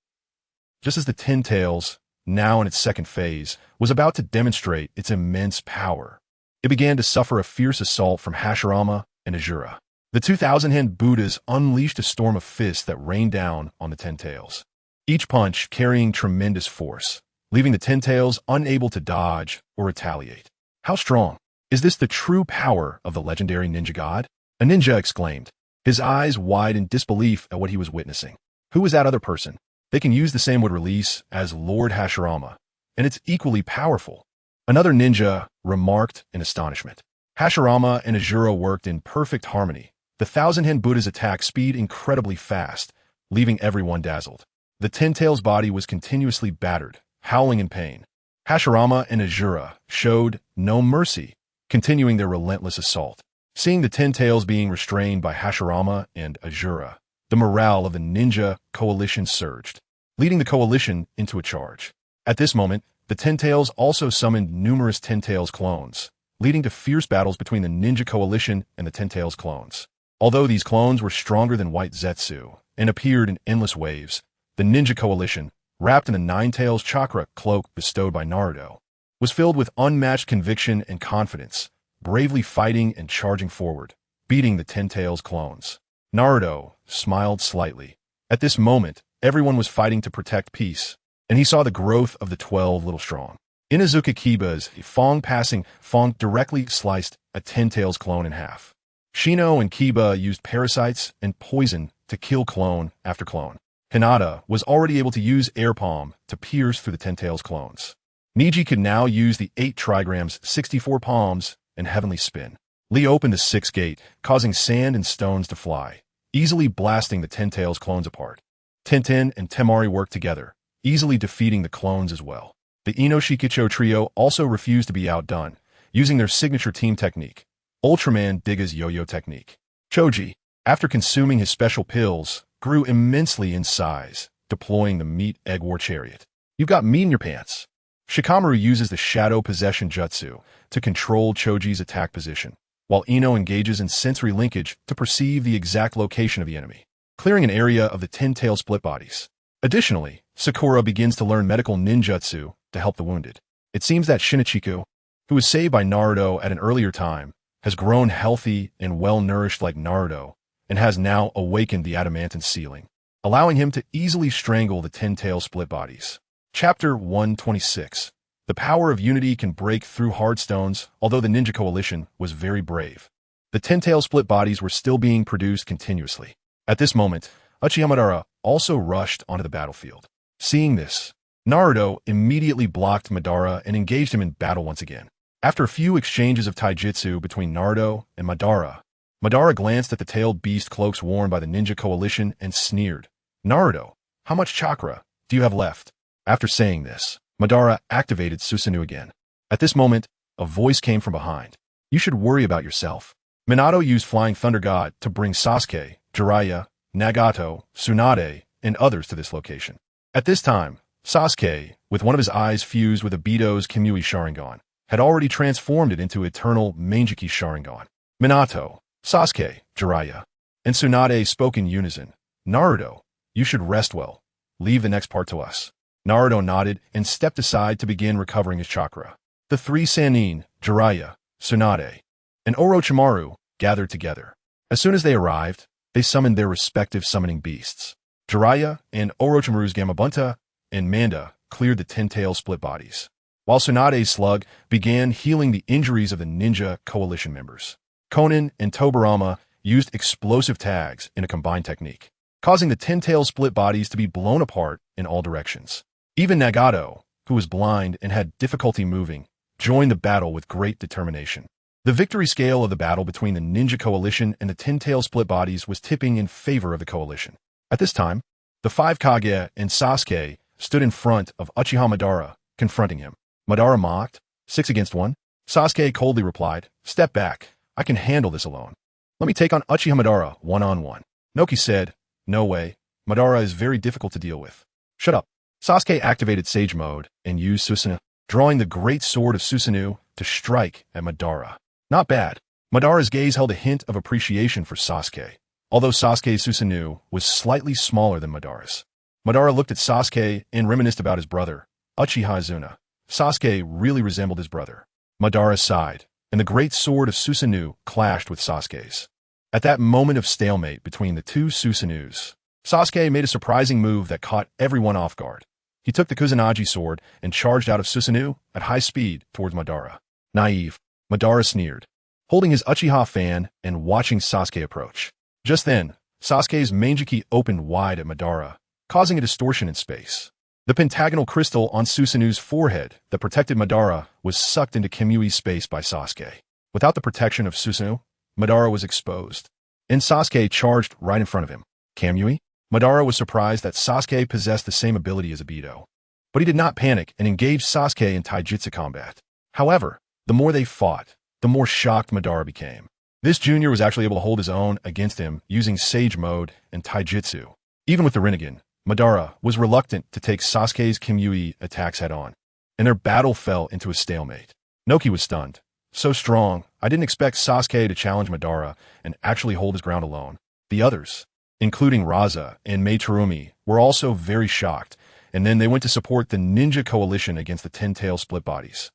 Speaker 1: Just as the Ten Tails, now in its second phase, was about to demonstrate its immense power, it began to suffer a fierce assault from Hashirama and Azura. The 2,000-hand Buddhas unleashed a storm of fists that rained down on the Ten Tails, each punch carrying tremendous force, leaving the Ten Tails unable to dodge or retaliate. How strong? Is this the true power of the legendary ninja god? A ninja exclaimed, his eyes wide in disbelief at what he was witnessing. Who is that other person? They can use the same word release as Lord Hashirama, and it's equally powerful. Another ninja remarked in astonishment. Hashirama and Azura worked in perfect harmony. The 1,000-hand Buddha's attack speed incredibly fast, leaving everyone dazzled. The Ten Tails' body was continuously battered, howling in pain. Hashirama and Azura showed no mercy, continuing their relentless assault. Seeing the Ten Tails being restrained by Hashirama and Azura, the morale of the ninja coalition surged, leading the coalition into a charge. At this moment, the Ten Tails also summoned numerous Ten Tails clones, leading to fierce battles between the ninja coalition and the Ten Tails clones. Although these clones were stronger than White Zetsu and appeared in endless waves, the ninja coalition, wrapped in the Nine Tails chakra cloak bestowed by Naruto, was filled with unmatched conviction and confidence, bravely fighting and charging forward, beating the Ten Tails clones. Naruto smiled slightly. At this moment, everyone was fighting to protect peace, and he saw the growth of the 12 Little Strong. Inuzuka Kiba's Fong passing Fong directly sliced a Ten Tails clone in half. Shino and Kiba used parasites and poison to kill clone after clone. Hinata was already able to use air palm to pierce through the Ten Tails clones. Niji could now use the 8 trigrams, 64 palms, and heavenly spin. Lee opened the 6th gate, causing sand and stones to fly, easily blasting the Ten Tails clones apart. Tintin and Temari worked together, easily defeating the clones as well. The Inoshikicho trio also refused to be outdone, using their signature team technique, Ultraman Digga's yo-yo technique. Choji, after consuming his special pills, grew immensely in size, deploying the Meat Egg War Chariot. You've got meat in your pants. Shikamaru uses the Shadow Possession Jutsu to control Choji's attack position, while Ino engages in sensory linkage to perceive the exact location of the enemy, clearing an area of the Ten-Tail split bodies. Additionally, Sakura begins to learn medical ninjutsu to help the wounded. It seems that Shinichiko, who was saved by Naruto at an earlier time, has grown healthy and well-nourished like Naruto, and has now awakened the adamantine ceiling, allowing him to easily strangle the Ten-Tail split bodies. Chapter 126. The power of unity can break through hard stones, although the Ninja Coalition was very brave. The Ten-Tail split bodies were still being produced continuously. At this moment, Uchiha Madara also rushed onto the battlefield. Seeing this, Naruto immediately blocked Madara and engaged him in battle once again. After a few exchanges of taijutsu between Naruto and Madara, Madara glanced at the tailed beast cloaks worn by the Ninja Coalition and sneered. Naruto, how much chakra do you have left? After saying this, Madara activated Susanoo again. At this moment, a voice came from behind. You should worry about yourself. Minato used Flying Thunder God to bring Sasuke, Jiraiya, Nagato, Tsunade, and others to this location. At this time, Sasuke, with one of his eyes fused with Obito's Kamui Sharingan, had already transformed it into eternal Mangeki Sharingan. Minato, Sasuke, Jiraiya, and Tsunade spoke in unison. Naruto, you should rest well. Leave the next part to us. Naruto nodded and stepped aside to begin recovering his chakra. The 3 Sannin, Jiraiya, Tsunade, and Orochimaru gathered together. As soon as they arrived, they summoned their respective summoning beasts. Jiraiya and Orochimaru's Gamabunta and Manda cleared the Ten-Tail split bodies, while Tsunade's slug began healing the injuries of the Ninja Coalition members. Konan and Tobirama used explosive tags in a combined technique, causing the Ten-Tail split bodies to be blown apart in all directions. Even Nagato, who was blind and had difficulty moving, joined the battle with great determination. The victory scale of the battle between the Ninja Coalition and the Ten-Tail split bodies was tipping in favor of the coalition. At this time, the 5 Kage and Sasuke stood in front of Uchiha Madara, confronting him. Madara mocked, 6 against 1. Sasuke coldly replied, step back, I can handle this alone. Let me take on Uchiha Madara one-on-one. Noki said, no way, Madara is very difficult to deal with. Shut up. Sasuke activated Sage Mode and used Susanoo, drawing the great sword of Susanoo to strike at Madara. Not bad. Madara's gaze held a hint of appreciation for Sasuke, although Sasuke's Susanoo was slightly smaller than Madara's. Madara looked at Sasuke and reminisced about his brother, Uchiha Izuna. Sasuke really resembled his brother. Madara sighed, and the great sword of Susanoo clashed with Sasuke's. At that moment of stalemate between the 2 Susanoos, Sasuke made a surprising move that caught everyone off guard. He took the Kusanagi sword and charged out of Susanoo at high speed towards Madara. Naive, Madara sneered, holding his Uchiha fan and watching Sasuke approach. Just then, Sasuke's Mangeki opened wide at Madara, causing a distortion in space. The pentagonal crystal on Susanoo's forehead that protected Madara was sucked into Kimui's space by Sasuke. Without the protection of Susanoo, Madara was exposed, and Sasuke charged right in front of him. Kamui? Madara was surprised that Sasuke possessed the same ability as Obito, but he did not panic and engaged Sasuke in taijutsu combat. However, the more they fought, the more shocked Madara became. This junior was actually able to hold his own against him using Sage Mode and taijutsu. Even with the Rinnegan, Madara was reluctant to take Sasuke's Kimui attacks head-on, and their battle fell into a stalemate. Noki was stunned. So strong, I didn't expect Sasuke to challenge Madara and actually hold his ground alone. The others, including Raza and Mei Terumi, were also very shocked, and then they went to support the Ninja Coalition against the Ten-Tail split bodies.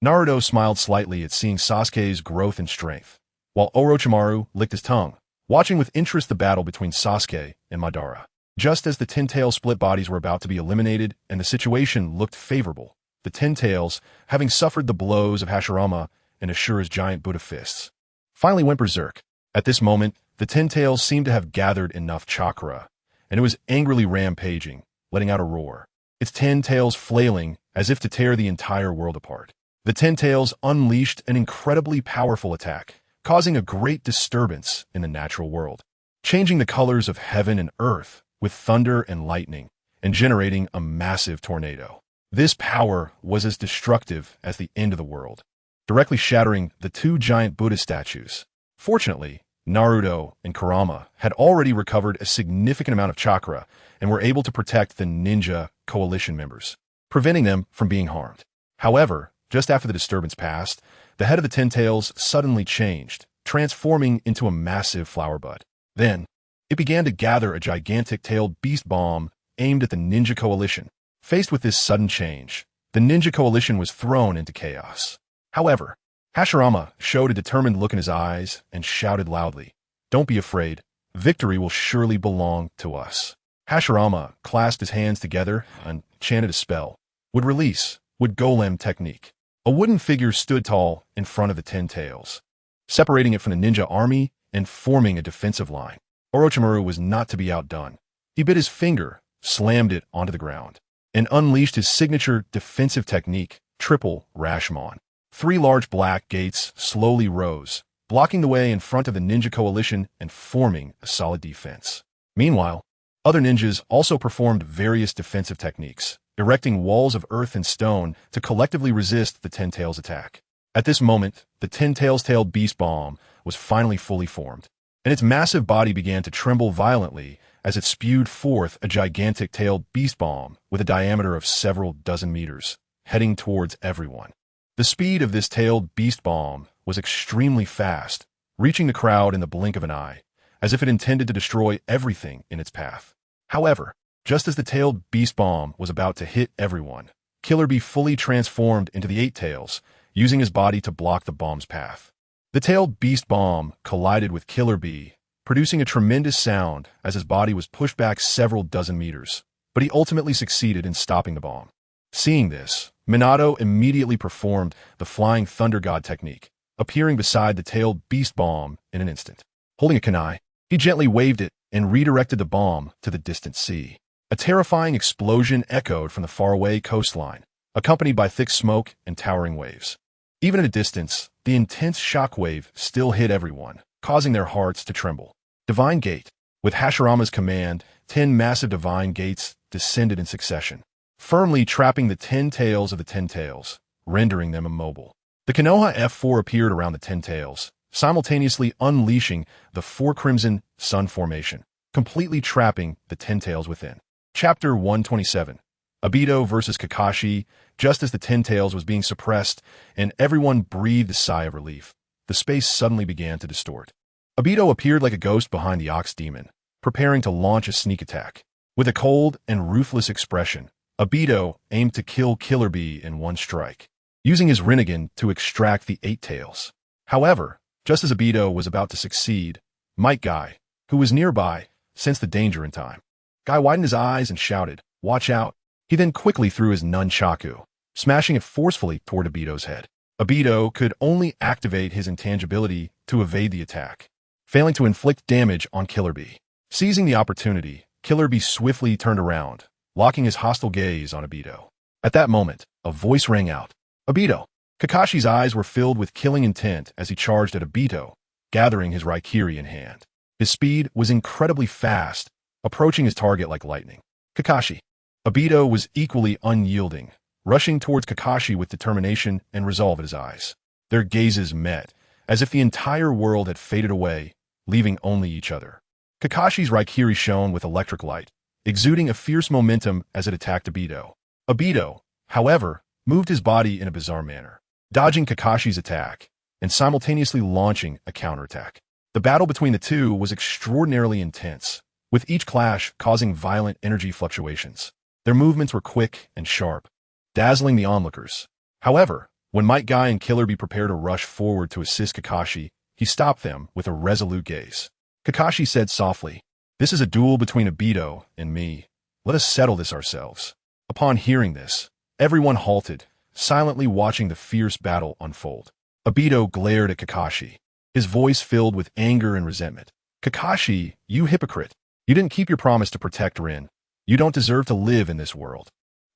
Speaker 1: Naruto smiled slightly at seeing Sasuke's growth and strength, while Orochimaru licked his tongue, watching with interest the battle between Sasuke and Madara. Just as the Ten-Tail split bodies were about to be eliminated and the situation looked favorable, the Ten-Tails, having suffered the blows of Hashirama and Ashura's giant Buddha fists, finally went berserk. At this moment, the Ten-Tails seemed to have gathered enough chakra, and it was angrily rampaging, letting out a roar, its 10 tails flailing as if to tear the entire world apart. The 10 tails unleashed an incredibly powerful attack, causing a great disturbance in the natural world, changing the colors of heaven and earth with thunder and lightning, and generating a massive tornado. This power was as destructive as the end of the world, directly shattering the two giant Buddha statues. Fortunately, Naruto and Kurama had already recovered a significant amount of chakra and were able to protect the ninja coalition members, preventing them from being harmed. However, just after the disturbance passed, the head of the Ten Tails suddenly changed, transforming into a massive flower bud. Then, it began to gather a gigantic tailed beast bomb aimed at the ninja coalition. Faced with this sudden change, the ninja coalition was thrown into chaos. However, Hashirama showed a determined look in his eyes and shouted loudly, "Don't be afraid. Victory will surely belong to us." Hashirama clasped his hands together and chanted a spell. Would release, would golem technique. A wooden figure stood tall in front of the Ten Tails, separating it from the ninja army and forming a defensive line. Orochimaru was not to be outdone. He bit his finger, slammed it onto the ground, and unleashed his signature defensive technique, Triple Rashomon. 3 large black gates slowly rose, blocking the way in front of the ninja coalition and forming a solid defense. Meanwhile, other ninjas also performed various defensive techniques, erecting walls of earth and stone to collectively resist the Ten Tails' attack. At this moment, the Ten Tails' tailed beast bomb was finally fully formed, and its massive body began to tremble violently as it spewed forth a gigantic tailed beast bomb with a diameter of several dozen meters, heading towards everyone. The speed of this tailed beast bomb was extremely fast, reaching the crowd in the blink of an eye, as if it intended to destroy everything in its path. However, just as the tailed beast bomb was about to hit everyone, Killer Bee fully transformed into the 8 tails, using his body to block the bomb's path. The tailed beast bomb collided with Killer Bee, producing a tremendous sound as his body was pushed back several dozen meters, but he ultimately succeeded in stopping the bomb. Seeing this, Minato immediately performed the Flying Thunder God technique, appearing beside the tailed beast bomb in an instant. Holding a kunai, he gently waved it and redirected the bomb to the distant sea. A terrifying explosion echoed from the faraway coastline, accompanied by thick smoke and towering waves. Even at a distance, the intense shockwave still hit everyone, causing their hearts to tremble. Divine Gate. With Hashirama's command, 10 massive divine gates descended in succession, firmly trapping the 10 tails of the Ten Tails, rendering them immobile. The Konoha F4 appeared around the Ten Tails, simultaneously unleashing the 4 Crimson Sun formation, completely trapping the Ten Tails within. Chapter 127. Obito versus Kakashi. Just as the Ten Tails was being suppressed and everyone breathed a sigh of relief, the space suddenly began to distort. Obito appeared like a ghost behind the Ox Demon, preparing to launch a sneak attack. With a cold and ruthless expression, Obito aimed to kill Killer Bee in one strike, using his Rinnegan to extract the 8 tails. However, just as Obito was about to succeed, Might Guy, who was nearby, sensed the danger in time. Guy widened his eyes and shouted, "Watch out." He then quickly threw his nunchaku, smashing it forcefully toward Obito's head. Obito could only activate his intangibility to evade the attack, failing to inflict damage on Killer Bee. Seizing the opportunity, Killer Bee swiftly turned around, locking his hostile gaze on Obito. At that moment, a voice rang out. "Obito!" Kakashi's eyes were filled with killing intent as he charged at Obito, gathering his Raikiri in hand. His speed was incredibly fast, approaching his target like lightning. Kakashi. Obito was equally unyielding, rushing towards Kakashi with determination and resolve in his eyes. Their gazes met, as if the entire world had faded away, leaving only each other. Kakashi's Raikiri shone with electric light, exuding a fierce momentum as it attacked Obito. Obito, however, moved his body in a bizarre manner, dodging Kakashi's attack and simultaneously launching a counterattack. The battle between the two was extraordinarily intense, with each clash causing violent energy fluctuations. Their movements were quick and sharp, dazzling the onlookers. However, When Might Guy and Killer Bee prepared to rush forward to assist Kakashi, he stopped them with a resolute gaze. Kakashi said softly, "This is a duel between Obito and me. Let us settle this ourselves." Upon hearing this, everyone halted, silently watching the fierce battle unfold. Obito glared at Kakashi, his voice filled with anger and resentment. "Kakashi, you hypocrite. You didn't keep your promise to protect Rin. You don't deserve to live in this world."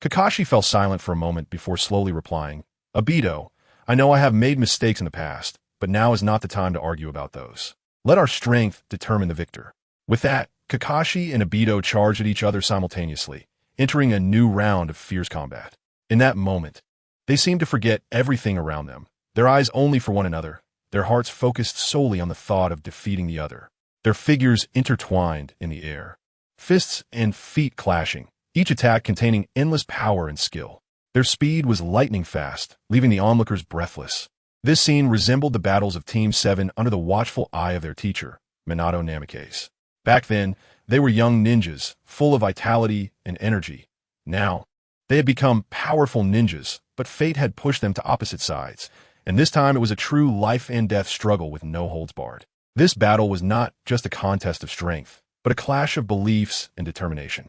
Speaker 1: Kakashi fell silent for a moment before slowly replying, "Obito, I know I have made mistakes in the past, but now is not the time to argue about those. Let our strength determine the victor." With that, Kakashi and Obito charged at each other simultaneously, entering a new round of fierce combat. In that moment, they seemed to forget everything around them, their eyes only for one another, their hearts focused solely on the thought of defeating the other. Their figures intertwined in the air, fists and feet clashing, each attack containing endless power and skill. Their speed was lightning fast, leaving the onlookers breathless. This scene resembled the battles of Team 7 under the watchful eye of their teacher, Minato Namikaze. Back then, they were young ninjas, full of vitality and energy. Now, they had become powerful ninjas, but fate had pushed them to opposite sides, and this time it was a true life-and-death struggle with no holds barred. This battle was not just a contest of strength, but a clash of beliefs and determination.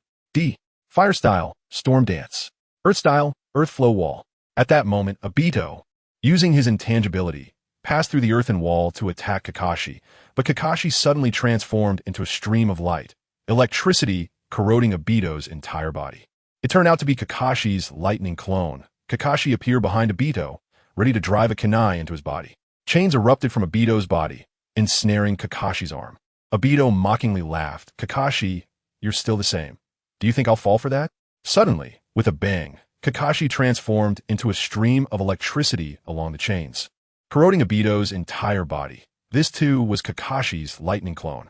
Speaker 1: Fire style, storm dance. Earth style, earth flow wall. At that moment, Obito, using his intangibility, passed through the earthen wall to attack Kakashi, but Kakashi suddenly transformed into a stream of light, electricity corroding Obito's entire body. It turned out to be Kakashi's lightning clone. Kakashi appeared behind Obito, ready to drive a kunai into his body. Chains erupted from Obito's body, ensnaring Kakashi's arm. Obito mockingly laughed. "Kakashi, you're still the same. Do you think I'll fall for that?" Suddenly, with a bang, Kakashi transformed into a stream of electricity along the chains, corroding Obito's entire body. This too was Kakashi's lightning clone.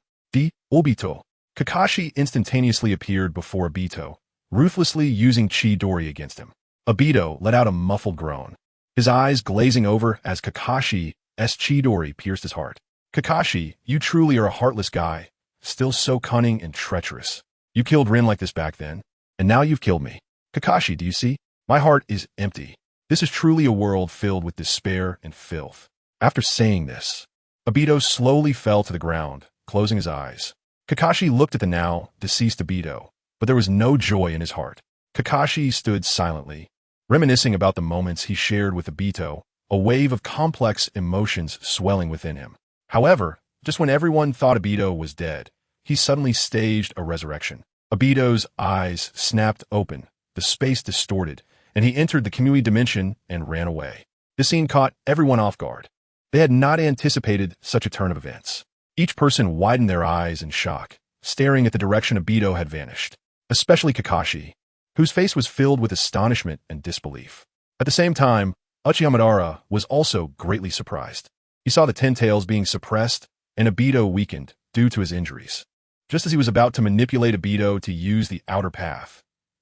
Speaker 1: Obito. Kakashi instantaneously appeared before Obito, ruthlessly using Chidori against him. Obito let out a muffled groan, his eyes glazing over as Kakashi's Chidori pierced his heart. "Kakashi, you truly are a heartless guy, still so cunning and treacherous. You killed Rin like this back then, and now you've killed me. Kakashi, do you see? My heart is empty. This is truly a world filled with despair and filth." After saying this, Obito slowly fell to the ground, closing his eyes. Kakashi looked at the now deceased Obito, but there was no joy in his heart. Kakashi stood silently, reminiscing about the moments he shared with Obito, a wave of complex emotions swelling within him. However, just when everyone thought Obito was dead, he suddenly staged a resurrection. Obito's eyes snapped open, the space distorted, and he entered the Kyuubi dimension and ran away. This scene caught everyone off guard. They had not anticipated such a turn of events. Each person widened their eyes in shock, staring at the direction Obito had vanished, especially Kakashi, whose face was filled with astonishment and disbelief. At the same time, Uchiha was also greatly surprised. He saw the Ten Tails being suppressed and Obito weakened due to his injuries. Just as he was about to manipulate Obito to use the Outer Path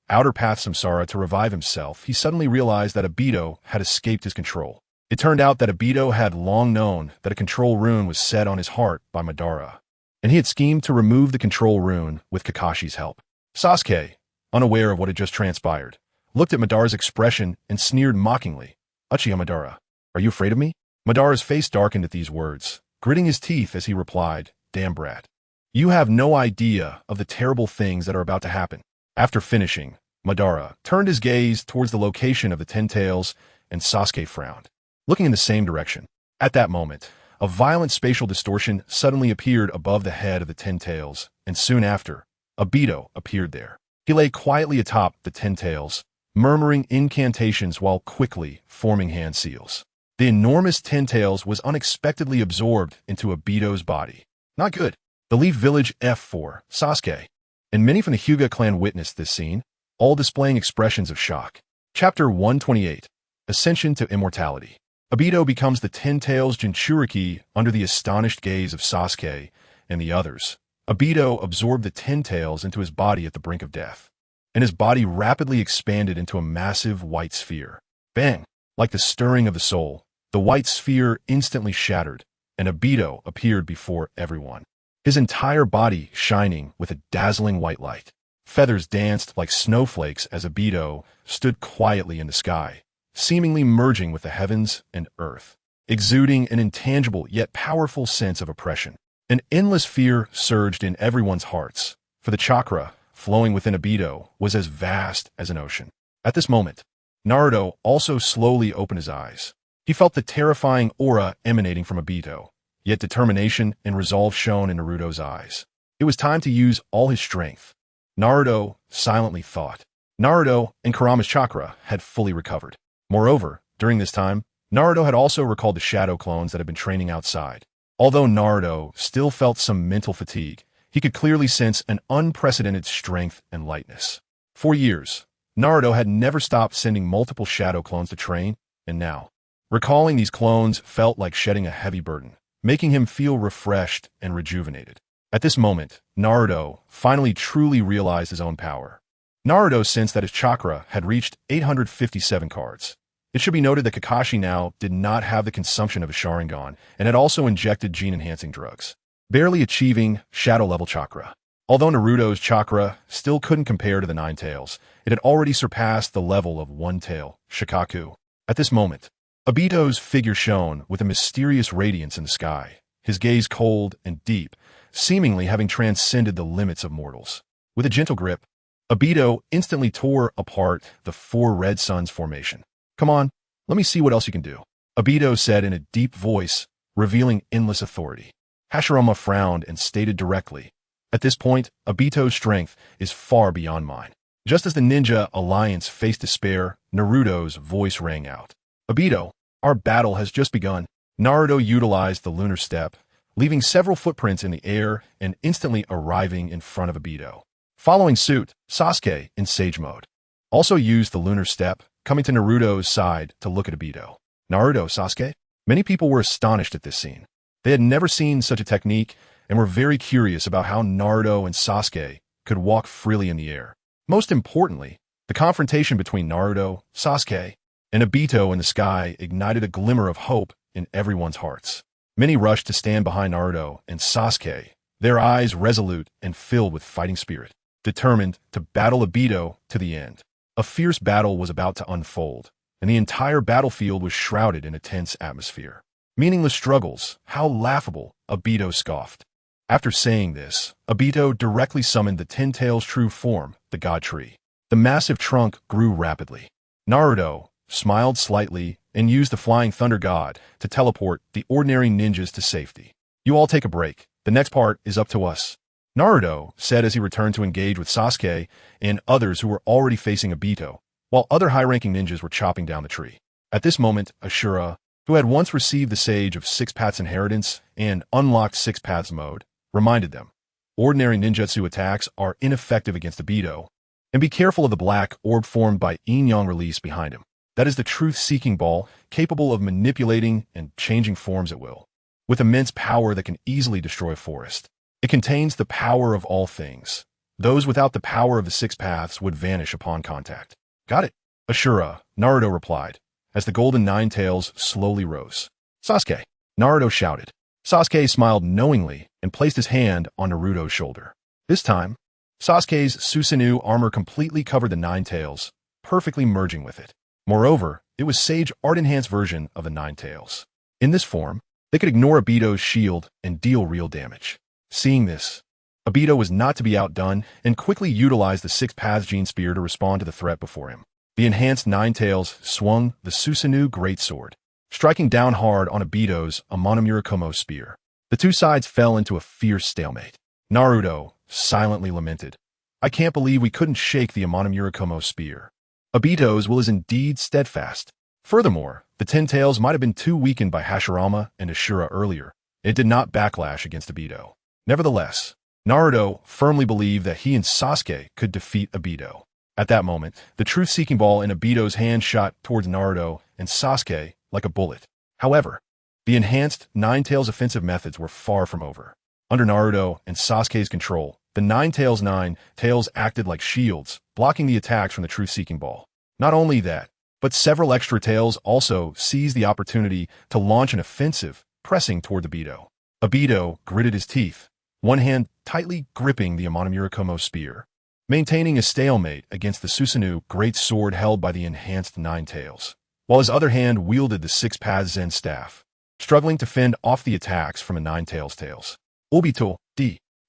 Speaker 1: Samsara to revive himself, he suddenly realized that Obito had escaped his control. It turned out that Obito had long known that a control rune was set on his heart by Madara, and he had schemed to remove the control rune with Kakashi's help. Sasuke, unaware of what had just transpired, looked at Madara's expression and sneered mockingly. "Uchiha Madara, are you afraid of me?" Madara's face darkened at these words, gritting his teeth as he replied, "Damn brat. You have no idea of the terrible things that are about to happen." After finishing, Madara turned his gaze towards the location of the Ten Tails, and Sasuke frowned, looking in the same direction. At that moment, a violent spatial distortion suddenly appeared above the head of the Ten Tails, and soon after, Obito appeared there. He lay quietly atop the Ten Tails, murmuring incantations while quickly forming hand seals. The enormous Ten Tails was unexpectedly absorbed into Obito's body. Not good. The Leaf Village F4, Sasuke, and many from the Hyuga clan witnessed this scene, all displaying expressions of shock. Chapter 128, Ascension to Immortality. Obito becomes the Ten Tails Jinchuriki under the astonished gaze of Sasuke and the others. Obito absorbed the Ten Tails into his body at the brink of death, and his body rapidly expanded into a massive white sphere. Bang! Like the stirring of the soul, the white sphere instantly shattered, and Obito appeared before everyone, his entire body shining with a dazzling white light. Feathers danced like snowflakes as Obito stood quietly in the sky, seemingly merging with the heavens and earth, exuding an intangible yet powerful sense of oppression. An endless fear surged in everyone's hearts, for the chakra flowing within Obito was as vast as an ocean. At this moment, Naruto also slowly opened his eyes. He felt the terrifying aura emanating from Obito, yet determination and resolve shone in Naruto's eyes. It was time to use all his strength. Naruto silently thought. Naruto and Kurama's chakra had fully recovered. Moreover, during this time, Naruto had also recalled the shadow clones that had been training outside. Although Naruto still felt some mental fatigue, he could clearly sense an unprecedented strength and lightness. For years, Naruto had never stopped sending multiple shadow clones to train, and now, recalling these clones felt like shedding a heavy burden, making him feel refreshed and rejuvenated. At this moment, Naruto finally truly realized his own power. Naruto sensed that his chakra had reached 857 cards. It should be noted that Kakashi now did not have the consumption of a Sharingan and had also injected gene-enhancing drugs, barely achieving shadow-level chakra. Although Naruto's chakra still couldn't compare to the Nine Tails, it had already surpassed the level of One Tail, Shikaku. At this moment, Obito's figure shone with a mysterious radiance in the sky, his gaze cold and deep, seemingly having transcended the limits of mortals. With a gentle grip, Obito instantly tore apart the four red suns formation. "Come on, let me see what else you can do," Obito said in a deep voice, revealing endless authority. Hashirama frowned and stated directly, "At this point, Obito's strength is far beyond mine." Just as the Ninja Alliance faced despair, Naruto's voice rang out. "Obito, our battle has just begun." Naruto utilized the lunar step, leaving several footprints in the air and instantly arriving in front of Obito. Following suit, Sasuke, in Sage Mode, also used the lunar step, coming to Naruto's side to look at Obito. "Naruto, Sasuke?" Many people were astonished at this scene. They had never seen such a technique and were very curious about how Naruto and Sasuke could walk freely in the air. Most importantly, the confrontation between Naruto, Sasuke, and Obito in the sky ignited a glimmer of hope in everyone's hearts. Many rushed to stand behind Naruto and Sasuke, their eyes resolute and filled with fighting spirit, determined to battle Obito to the end. A fierce battle was about to unfold, and the entire battlefield was shrouded in a tense atmosphere. "Meaningless struggles, how laughable," Obito scoffed. After saying this, Obito directly summoned the Ten Tails' true form, the God Tree. The massive trunk grew rapidly. Naruto smiled slightly and used the Flying Thunder God to teleport the ordinary ninjas to safety. "You all take a break. The next part is up to us," Naruto said as he returned to engage with Sasuke and others who were already facing Obito, while other high-ranking ninjas were chopping down the tree. At this moment, Ashura, who had once received the Sage of Six Paths inheritance and unlocked Six Paths mode, reminded them, "Ordinary ninjutsu attacks are ineffective against Obito, and be careful of the black orb formed by Yin-Yang release behind him. That is the truth-seeking ball, capable of manipulating and changing forms at will, with immense power that can easily destroy a forest. It contains the power of all things. Those without the power of the Six Paths would vanish upon contact." "Got it, Ashura," Naruto replied, as the golden Nine Tails slowly rose. "Sasuke," Naruto shouted. Sasuke smiled knowingly and placed his hand on Naruto's shoulder. This time, Sasuke's Susanoo armor completely covered the Nine Tails, perfectly merging with it. Moreover, it was Sage Art-enhanced version of the Nine Tails. In this form, they could ignore Obito's shield and deal real damage. Seeing this, Obito was not to be outdone and quickly utilized the Six Paths Gene Spear to respond to the threat before him. The enhanced Nine Tails swung the Susanoo Greatsword, striking down hard on Obito's Amanamurakumo spear. The two sides fell into a fierce stalemate. Naruto silently lamented, "I can't believe we couldn't shake the Amanamurakumo spear. Obito's will is indeed steadfast." Furthermore, the Ten Tails might have been too weakened by Hashirama and Ashura earlier. It did not backlash against Obito. Nevertheless, Naruto firmly believed that he and Sasuke could defeat Obito. At that moment, the truth-seeking ball in Obito's hand shot towards Naruto and Sasuke like a bullet. However, the enhanced Nine Tails offensive methods were far from over. Under Naruto and Sasuke's control, the Nine Tails acted like shields, blocking the attacks from the truth-seeking ball. Not only that, but several extra tails also seized the opportunity to launch an offensive, pressing toward Obito. Obito gritted his teeth, one hand tightly gripping the Amanamurakumo spear, maintaining a stalemate against the Susanoo great sword held by the enhanced Nine Tails. while his other hand wielded the six-path Zen staff, struggling to fend off the attacks from a nine-tails tails. Obito,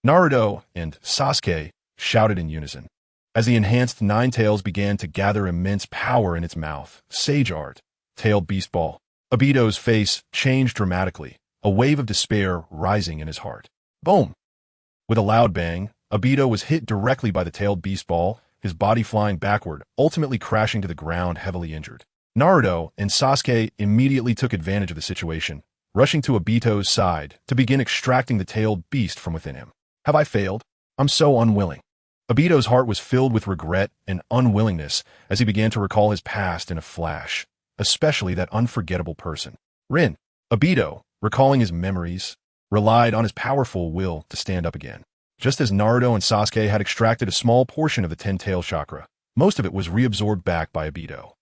Speaker 1: Naruto, and Sasuke shouted in unison. As the enhanced nine tails began to gather immense power in its mouth, Sage Art, tailed beast ball. Obito's face changed dramatically, a wave of despair rising in his heart. Boom! With a loud bang, Obito was hit directly by the tailed beast ball, his body flying backward, ultimately crashing to the ground heavily injured. Naruto and Sasuke immediately took advantage of the situation, rushing to Obito's side to begin extracting the tailed beast from within him. Have I failed? I'm so unwilling. Obito's heart was filled with regret and unwillingness as he began to recall his past in a flash, especially that unforgettable person. Rin. Obito, recalling his memories, relied on his powerful will to stand up again. Just as Naruto and Sasuke had extracted a small portion of the ten-tail chakra, most of it was reabsorbed back by Obito.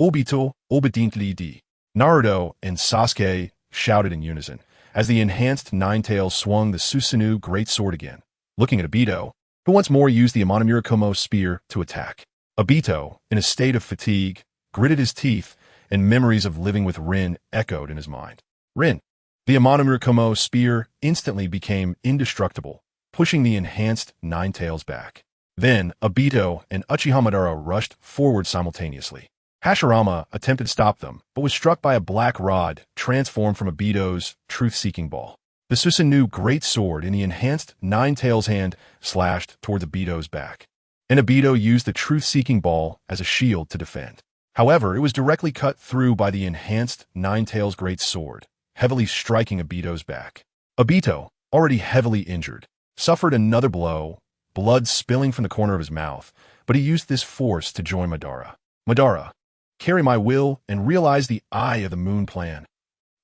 Speaker 1: Obito, obediently. Naruto and Sasuke shouted in unison as the enhanced nine tails swung the Susanoo great sword again, looking at Obito, who once more used the Amanamurakumo spear to attack. Obito, in a state of fatigue, gritted his teeth, and memories of living with Rin echoed in his mind. Rin. The Amanamurakumo spear instantly became indestructible, pushing the enhanced nine tails back. Then, Obito and Uchiha Madara rushed forward simultaneously. Hashirama attempted to stop them, but was struck by a black rod transformed from Obito's truth-seeking ball. The Susanoo great sword in the enhanced nine tails hand slashed towards Obito's back, and Obito used the truth-seeking ball as a shield to defend. However, it was directly cut through by the enhanced nine tails great sword, heavily striking Obito's back. Obito, already heavily injured, suffered another blow, blood spilling from the corner of his mouth, but he used this force to join Madara. Madara, carry my will and realize the Eye of the Moon plan.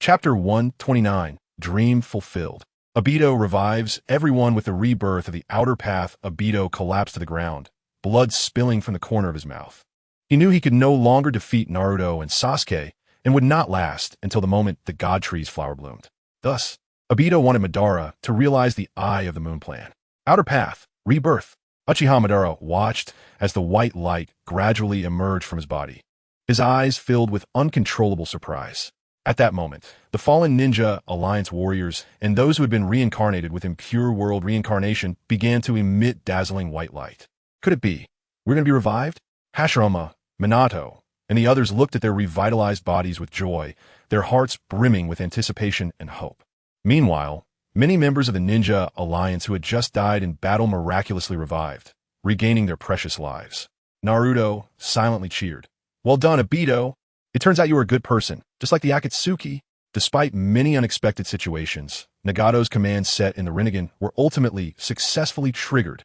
Speaker 1: Chapter 129, Dream Fulfilled. Obito revives everyone with the rebirth of the outer path. Obito collapsed to the ground, blood spilling from the corner of his mouth. He knew he could no longer defeat Naruto and Sasuke and would not last until the moment the God Tree's flower bloomed. Thus, Obito wanted Madara to realize the Eye of the Moon plan. Outer path, rebirth. Uchiha Madara watched as the white light gradually emerged from his body, his eyes filled with uncontrollable surprise. At that moment, the fallen Ninja Alliance warriors and those who had been reincarnated with impure world reincarnation began to emit dazzling white light. Could it be? We're going to be revived? Hashirama, Minato, and the others looked at their revitalized bodies with joy, their hearts brimming with anticipation and hope. Meanwhile, many members of the Ninja Alliance who had just died in battle miraculously revived, regaining their precious lives. Naruto silently cheered. Well done, Obito. It turns out you were a good person, just like the Akatsuki. Despite many unexpected situations, Nagato's commands set in the Rinnegan were ultimately successfully triggered.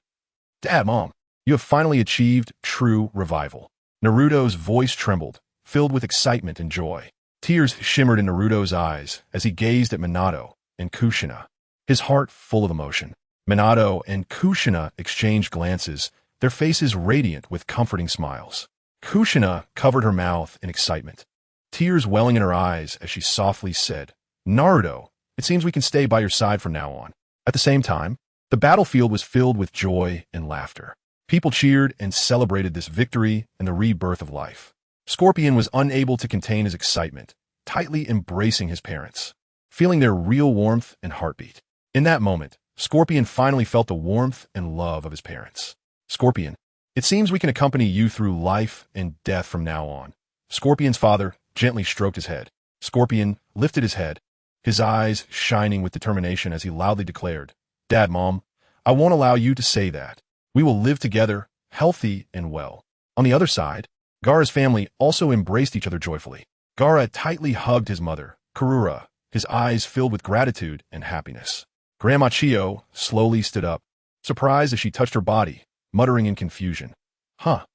Speaker 1: Dad, Mom, you have finally achieved true revival. Naruto's voice trembled, filled with excitement and joy. Tears shimmered in Naruto's eyes as he gazed at Minato and Kushina, his heart full of emotion. Minato and Kushina exchanged glances, their faces radiant with comforting smiles. Kushina covered her mouth in excitement, tears welling in her eyes as she softly said, Naruto, it seems we can stay by your side from now on. At the same time, the battlefield was filled with joy and laughter. People cheered and celebrated this victory and the rebirth of life. Scorpion was unable to contain his excitement, tightly embracing his parents, feeling their real warmth and heartbeat. In that moment, Scorpion finally felt the warmth and love of his parents. Scorpion, it seems we can accompany you through life and death from now on. Scorpion's father gently stroked his head. Scorpion lifted his head, his eyes shining with determination as he loudly declared, Dad, Mom, I won't allow you to say that. We will live together, healthy and well. On the other side, Gaara's family also embraced each other joyfully. Gaara tightly hugged his mother, Karura, his eyes filled with gratitude and happiness. Grandma Chio slowly stood up, surprised as she touched her body, muttering in confusion. How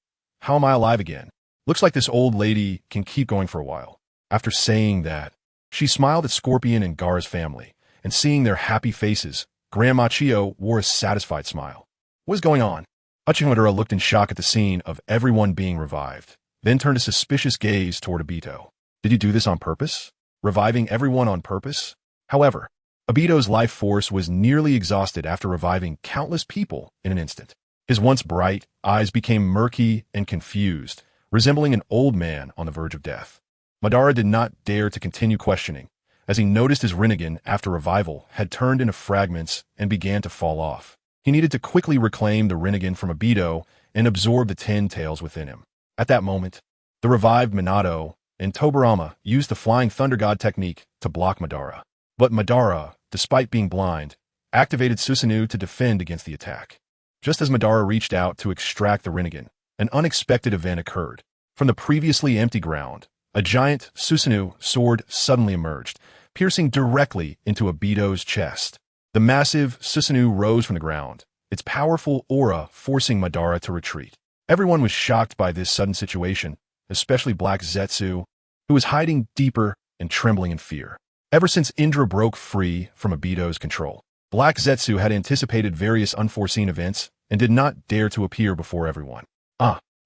Speaker 1: am I alive again? Looks like this old lady can keep going for a while. After saying that, she smiled at Scorpion and Gaara's family, and seeing their happy faces, Grandma Chio wore a satisfied smile. What is going on? Uchiha Madara looked in shock at the scene of everyone being revived, then turned a suspicious gaze toward Obito. Did you do this on purpose? Reviving everyone on purpose? However, Obito's life force was nearly exhausted after reviving countless people in an instant. His once bright eyes became murky and confused, resembling an old man on the verge of death. Madara did not dare to continue questioning, as he noticed his Rinnegan after revival had turned into fragments and began to fall off. He needed to quickly reclaim the Rinnegan from Obito and absorb the 10 tails within him. At that moment, the revived Minato and Tobirama used the Flying Thunder God technique to block Madara. But Madara, despite being blind, activated Susanoo to defend against the attack. Just as Madara reached out to extract the Rinnegan, an unexpected event occurred. From the previously empty ground, a giant Susanoo sword suddenly emerged, piercing directly into Obito's chest. The massive Susanoo rose from the ground, its powerful aura forcing Madara to retreat. Everyone was shocked by this sudden situation, especially Black Zetsu, who was hiding deeper and trembling in fear. Ever since Indra broke free from Obito's control, Black Zetsu had anticipated various unforeseen events and did not dare to appear before everyone.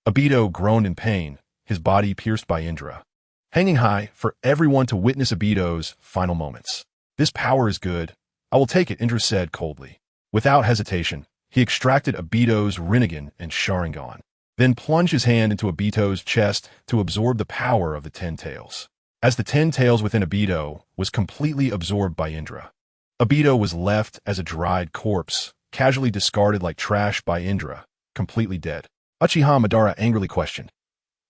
Speaker 1: Obito groaned in pain, his body pierced by Indra, hanging high for everyone to witness Obito's final moments. This power is good. I will take it, Indra said coldly. Without hesitation, he extracted Obito's Rinnegan and Sharingan, then plunged his hand into Obito's chest to absorb the power of the 10 tails. As the 10 tails within Obito was completely absorbed by Indra, Obito was left as a dried corpse, casually discarded like trash by Indra, completely dead. Uchiha Madara angrily questioned,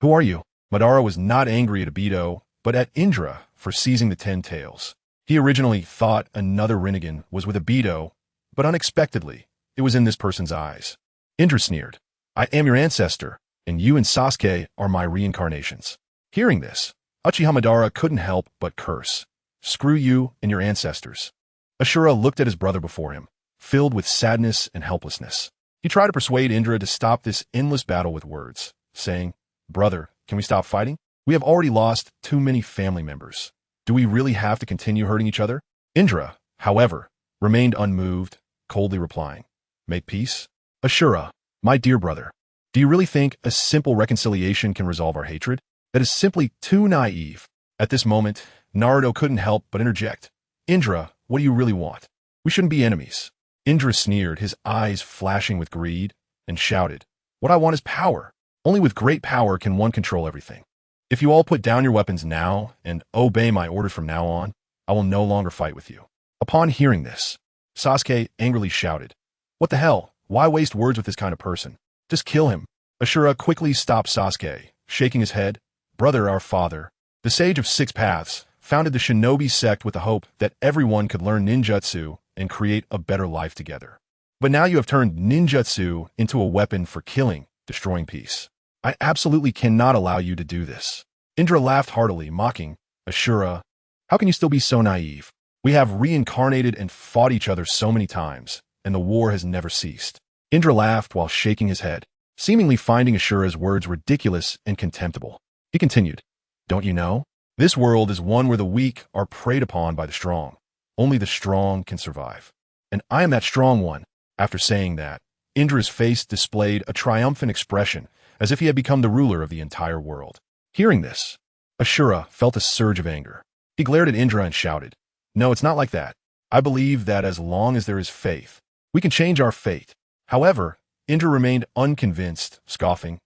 Speaker 1: "Who are you?" Madara was not angry at Obito, but at Indra for seizing the 10 tails. He originally thought another Rinnegan was with Obito, but unexpectedly, it was in this person's eyes. Indra sneered, "I am your ancestor, and you and Sasuke are my reincarnations." Hearing this, Uchiha Madara couldn't help but curse. "Screw you and your ancestors." Ashura looked at his brother before him, filled with sadness and helplessness. He tried to persuade Indra to stop this endless battle with words, saying, "Brother, can we stop fighting? We have already lost too many family members. Do we really have to continue hurting each other?" Indra, however, remained unmoved, coldly replying, "Make peace?" Ashura, "My dear brother, do you really think a simple reconciliation can resolve our hatred? That is simply too naive." At this moment, Naruto couldn't help but interject, "Indra, what do you really want? We shouldn't be enemies." Indra sneered, his eyes flashing with greed, and shouted, "What I want is power. Only with great power can one control everything. If you all put down your weapons now and obey my orders from now on, I will no longer fight with you." Upon hearing this, Sasuke angrily shouted, "What the hell? Why waste words with this kind of person? Just kill him." Ashura quickly stopped Sasuke, shaking his head. "Brother, our father, the sage of 6 paths, founded the shinobi sect with the hope that everyone could learn ninjutsu and create a better life together. But now you have turned ninjutsu into a weapon for killing, destroying peace. I absolutely cannot allow you to do this." Indra laughed heartily, mocking, "Ashura, how can you still be so naive? We have reincarnated and fought each other so many times, and the war has never ceased." Indra laughed while shaking his head, seemingly finding Ashura's words ridiculous and contemptible. He continued, "Don't you know? This world is one where the weak are preyed upon by the strong. Only the strong can survive. And I am that strong one." After saying that, Indra's face displayed a triumphant expression, as if he had become the ruler of the entire world. Hearing this, Ashura felt a surge of anger. He glared at Indra and shouted, "No, it's not like that. I believe that as long as there is faith, we can change our fate." However, Indra remained unconvinced, scoffing,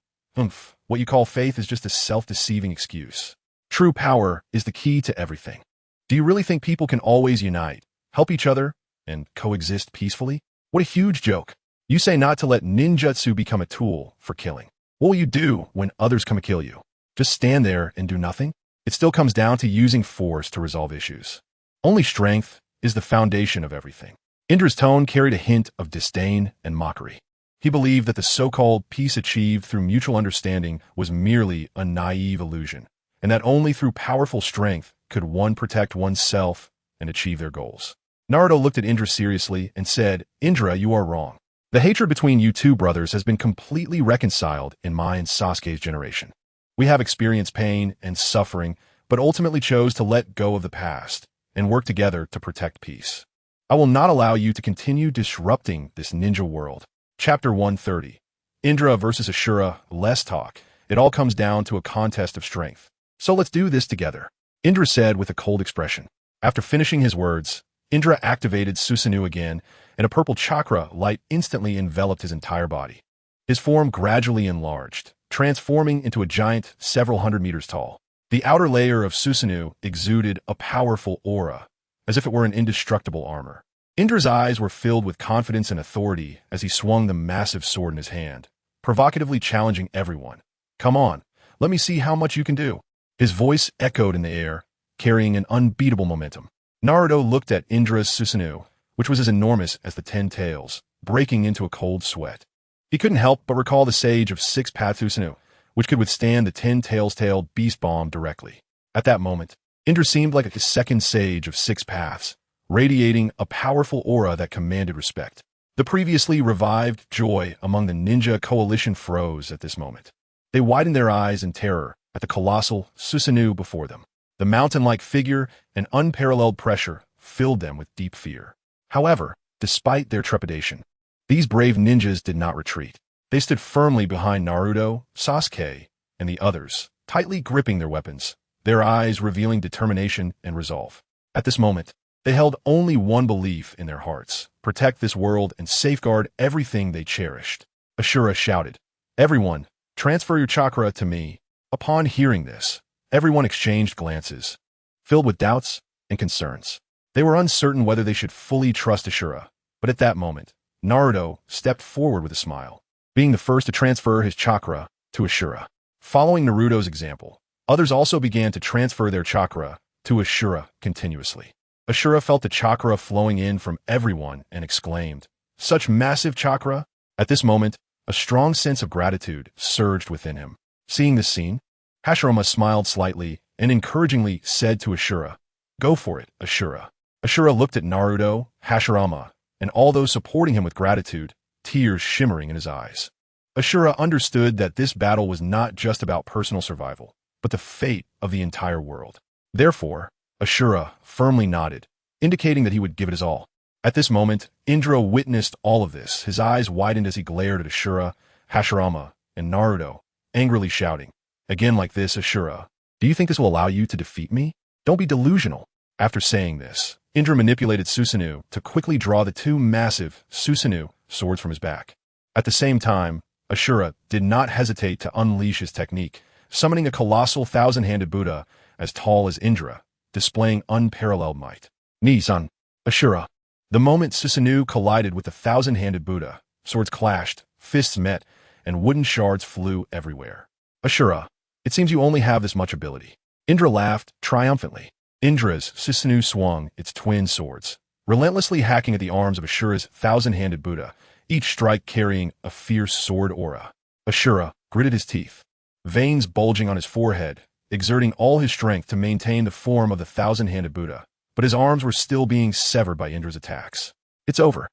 Speaker 1: What you call faith is just a self-deceiving excuse. True power is the key to everything. Do you really think people can always unite, help each other, and coexist peacefully? What a huge joke. You say not to let ninjutsu become a tool for killing. What will you do when others come to kill you? Just stand there and do nothing? It still comes down to using force to resolve issues. Only strength is the foundation of everything. Indra's tone carried a hint of disdain and mockery. He believed that the so-called peace achieved through mutual understanding was merely a naive illusion, and that only through powerful strength could one protect oneself and achieve their goals. Naruto looked at Indra seriously and said, "Indra, you are wrong. The hatred between you two brothers has been completely reconciled in my and Sasuke's generation. We have experienced pain and suffering, but ultimately chose to let go of the past and work together to protect peace. I will not allow you to continue disrupting this ninja world." Chapter 130. Indra versus Ashura, less talk. It all comes down to a contest of strength. So let's do this together, Indra said with a cold expression. After finishing his words, Indra activated Susanoo again, and a purple chakra light instantly enveloped his entire body. His form gradually enlarged, transforming into a giant several hundred meters tall. The outer layer of Susanoo exuded a powerful aura, as if it were an indestructible armor. Indra's eyes were filled with confidence and authority as he swung the massive sword in his hand, provocatively challenging everyone. Come on, let me see how much you can do. His voice echoed in the air, carrying an unbeatable momentum. Naruto looked at Indra's Susanoo, which was as enormous as the 10 tails, breaking into a cold sweat. He couldn't help but recall the sage of 6 paths Susanoo, which could withstand the 10 tails tail beast bomb directly. At that moment, Indra seemed like a second sage of 6 paths, radiating a powerful aura that commanded respect. The previously revived joy among the ninja coalition froze at this moment. They widened their eyes in terror at the colossal Susanoo before them. The mountain-like figure and unparalleled pressure filled them with deep fear. However, despite their trepidation, these brave ninjas did not retreat. They stood firmly behind Naruto, Sasuke, and the others, tightly gripping their weapons, their eyes revealing determination and resolve. At this moment, they held only one belief in their hearts: protect this world and safeguard everything they cherished. Ashura shouted, "Everyone, transfer your chakra to me." Upon hearing this, everyone exchanged glances, filled with doubts and concerns. They were uncertain whether they should fully trust Ashura, but at that moment, Naruto stepped forward with a smile, being the first to transfer his chakra to Ashura. Following Naruto's example, others also began to transfer their chakra to Ashura continuously. Ashura felt the chakra flowing in from everyone and exclaimed, "Such massive chakra!" At this moment, a strong sense of gratitude surged within him. Seeing this scene, Hashirama smiled slightly and encouragingly said to Ashura, "Go for it, Ashura." Ashura looked at Naruto, Hashirama, and all those supporting him with gratitude, tears shimmering in his eyes. Ashura understood that this battle was not just about personal survival, but the fate of the entire world. Therefore, Ashura firmly nodded, indicating that he would give it his all. At this moment, Indra witnessed all of this. His eyes widened as he glared at Ashura, Hashirama, and Naruto, angrily shouting, "Again like this, Ashura. Do you think this will allow you to defeat me? Don't be delusional." After saying this, Indra manipulated Susanoo to quickly draw the 2 massive Susanoo swords from his back. At the same time, Ashura did not hesitate to unleash his technique, summoning a colossal 1,000-handed Buddha as tall as Indra, displaying unparalleled might. Ni-san, Ashura. The moment Susanoo collided with the 1,000-handed Buddha, swords clashed, fists met, and wooden shards flew everywhere. "Ashura, it seems you only have this much ability." Indra laughed triumphantly. Indra's Susanoo swung its twin swords, relentlessly hacking at the arms of Ashura's 1,000-handed Buddha, each strike carrying a fierce sword aura. Ashura gritted his teeth, veins bulging on his forehead, exerting all his strength to maintain the form of the 1,000-handed Buddha, but his arms were still being severed by Indra's attacks. "It's over."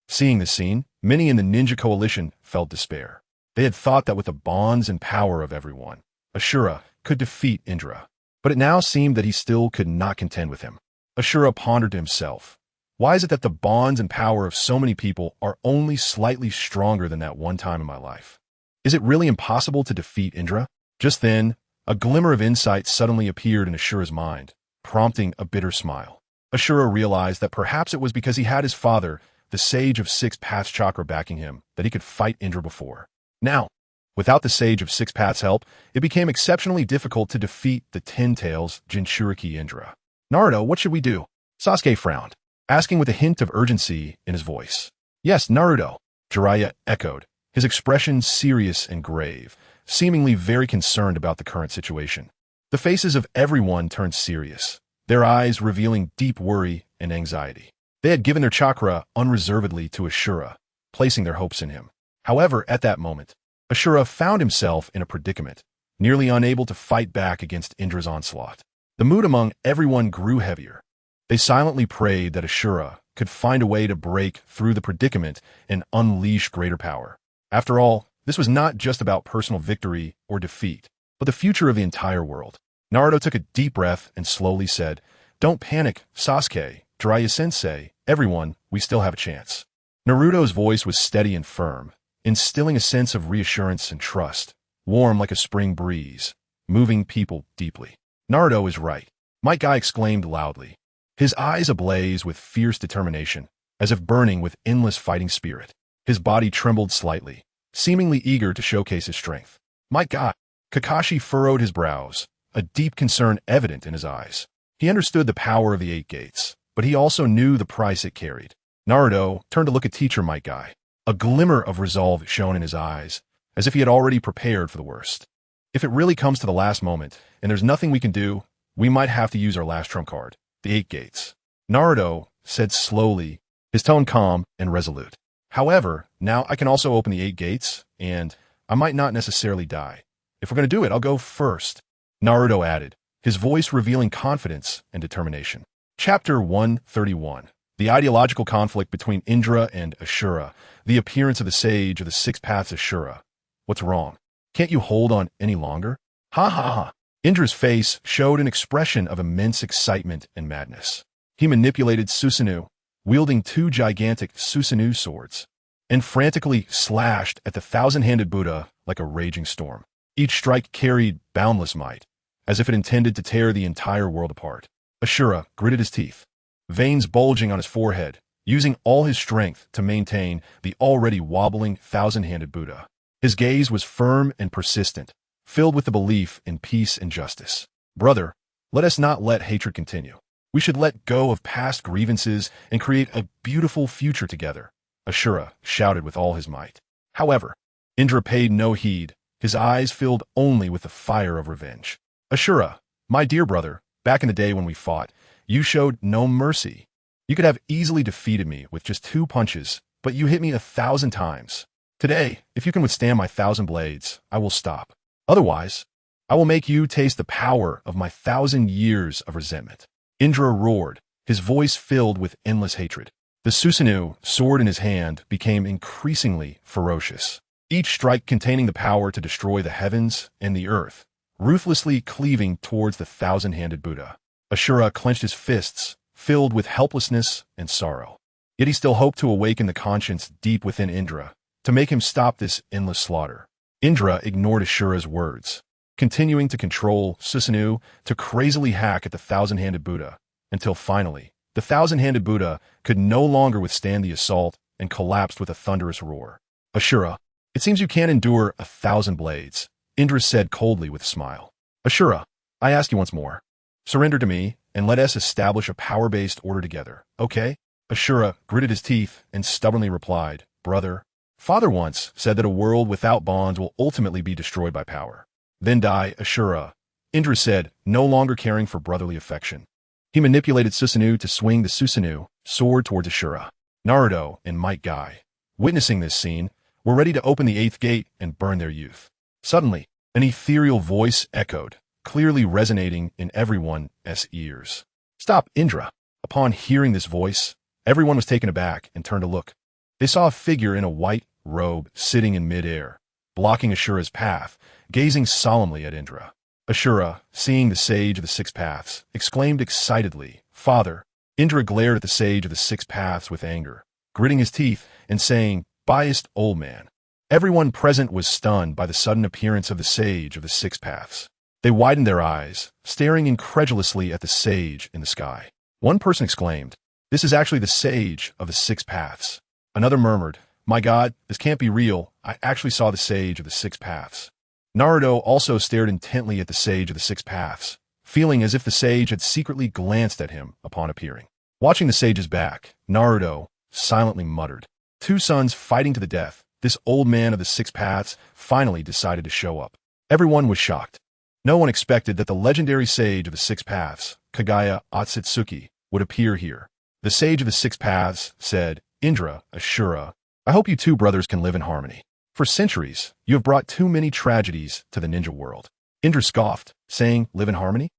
Speaker 1: Seeing this scene, many in the ninja coalition felt despair. They had thought that with the bonds and power of everyone, Ashura could defeat Indra, but it now seemed that he still could not contend with him. Ashura pondered to himself, why is it that the bonds and power of so many people are only slightly stronger than that one time in my life? Is it really impossible to defeat Indra? Just then, a glimmer of insight suddenly appeared in Ashura's mind, prompting a bitter smile. Ashura realized that perhaps it was because he had his father, the Sage of 6 Paths Chakra, backing him, that he could fight Indra before. Now, without the Sage of 6 Paths' help, it became exceptionally difficult to defeat the 10 Tails Jinchuriki Indra. "Naruto, what should we do?" Sasuke frowned, asking with a hint of urgency in his voice. "Yes, Naruto," Jiraiya echoed, his expression serious and grave, seemingly very concerned about the current situation. The faces of everyone turned serious, their eyes revealing deep worry and anxiety. They had given their chakra unreservedly to Ashura, placing their hopes in him. However, at that moment, Ashura found himself in a predicament, nearly unable to fight back against Indra's onslaught. The mood among everyone grew heavier. They silently prayed that Ashura could find a way to break through the predicament and unleash greater power. After all, this was not just about personal victory or defeat, but the future of the entire world. Naruto took a deep breath and slowly said, "Don't panic, Sasuke, Jiraiya-sensei, everyone, we still have a chance." Naruto's voice was steady and firm, instilling a sense of reassurance and trust, warm like a spring breeze, moving people deeply. "Naruto is right," Might Guy exclaimed loudly, his eyes ablaze with fierce determination, as if burning with endless fighting spirit. His body trembled slightly, seemingly eager to showcase his strength. "My God!" Kakashi furrowed his brows, a deep concern evident in his eyes. He understood the power of the 8 gates, but he also knew the price it carried. Naruto turned to look at teacher Might Guy. A glimmer of resolve shone in his eyes, as if he had already prepared for the worst. If it really comes to the last moment, and there's nothing we can do, we might have to use our last trump card, the 8 gates. Naruto said slowly, his tone calm and resolute. However, now I can also open the 8 gates, and I might not necessarily die. If we're going to do it, I'll go first, Naruto added, his voice revealing confidence and determination. Chapter 131. The ideological conflict between Indra and Ashura. The appearance of the sage of the 6 paths Ashura. What's wrong? Can't you hold on any longer? Ha ha ha. Indra's face showed an expression of immense excitement and madness. He manipulated Susanoo, wielding 2 gigantic Susanoo swords, and frantically slashed at the 1,000-handed Buddha like a raging storm. Each strike carried boundless might, as if it intended to tear the entire world apart. Ashura gritted his teeth, veins bulging on his forehead, using all his strength to maintain the already wobbling 1,000-handed Buddha. His gaze was firm and persistent, filled with the belief in peace and justice. Brother, let us not let hatred continue. We should let go of past grievances and create a beautiful future together, Ashura shouted with all his might. However, Indra paid no heed, his eyes filled only with the fire of revenge. Ashura, my dear brother, back in the day when we fought, you showed no mercy. You could have easily defeated me with just 2 punches, but you hit me 1,000 times. Today, if you can withstand my 1,000 blades, I will stop. Otherwise, I will make you taste the power of my 1,000 years of resentment. Indra roared, his voice filled with endless hatred. The Susanoo, sword in his hand, became increasingly ferocious, each strike containing the power to destroy the heavens and the earth, ruthlessly cleaving towards the 1,000-handed Buddha. Ashura clenched his fists, filled with helplessness and sorrow. Yet he still hoped to awaken the conscience deep within Indra, to make him stop this endless slaughter. Indra ignored Ashura's words, continuing to control Susanoo to crazily hack at the 1,000-handed Buddha, until finally, the 1,000-handed Buddha could no longer withstand the assault and collapsed with a thunderous roar. Ashura, it seems you can't endure 1,000 blades, Indra said coldly with a smile. Ashura, I ask you once more. Surrender to me, and let us establish a power-based order together, okay? Ashura gritted his teeth and stubbornly replied, Brother, Father once said that a world without bonds will ultimately be destroyed by power. Then die, Ashura, Indra said, no longer caring for brotherly affection. He manipulated Susanoo to swing the Susanoo sword towards Ashura. Naruto and Might Guy, witnessing this scene, were ready to open the 8th gate and burn their youth. Suddenly, an ethereal voice echoed, clearly resonating in everyone's ears. Stop, Indra. Upon hearing this voice, everyone was taken aback and turned to look. They saw a figure in a white robe sitting in midair, blocking Ashura's path, gazing solemnly at Indra. Ashura, seeing the sage of the 6 paths, exclaimed excitedly, Father. Indra glared at the sage of the 6 paths with anger, gritting his teeth and saying, Biased old man. Everyone present was stunned by the sudden appearance of the sage of the 6 paths. They widened their eyes, staring incredulously at the sage in the sky. One person exclaimed, This is actually the sage of the 6 paths. Another murmured, My God, this can't be real. I actually saw the sage of the 6 paths. Naruto also stared intently at the sage of the 6 paths, feeling as if the sage had secretly glanced at him upon appearing. Watching the sage's back, Naruto silently muttered, 2 sons fighting to the death. This old man of the 6 paths finally decided to show up. Everyone was shocked. No one expected that the legendary sage of the 6 paths, Kagaya Otsutsuki, would appear here. The sage of the 6 paths said, Indra, Ashura, I hope you 2 brothers can live in harmony. For centuries, you have brought too many tragedies to the ninja world. Indra scoffed, saying, Live in harmony?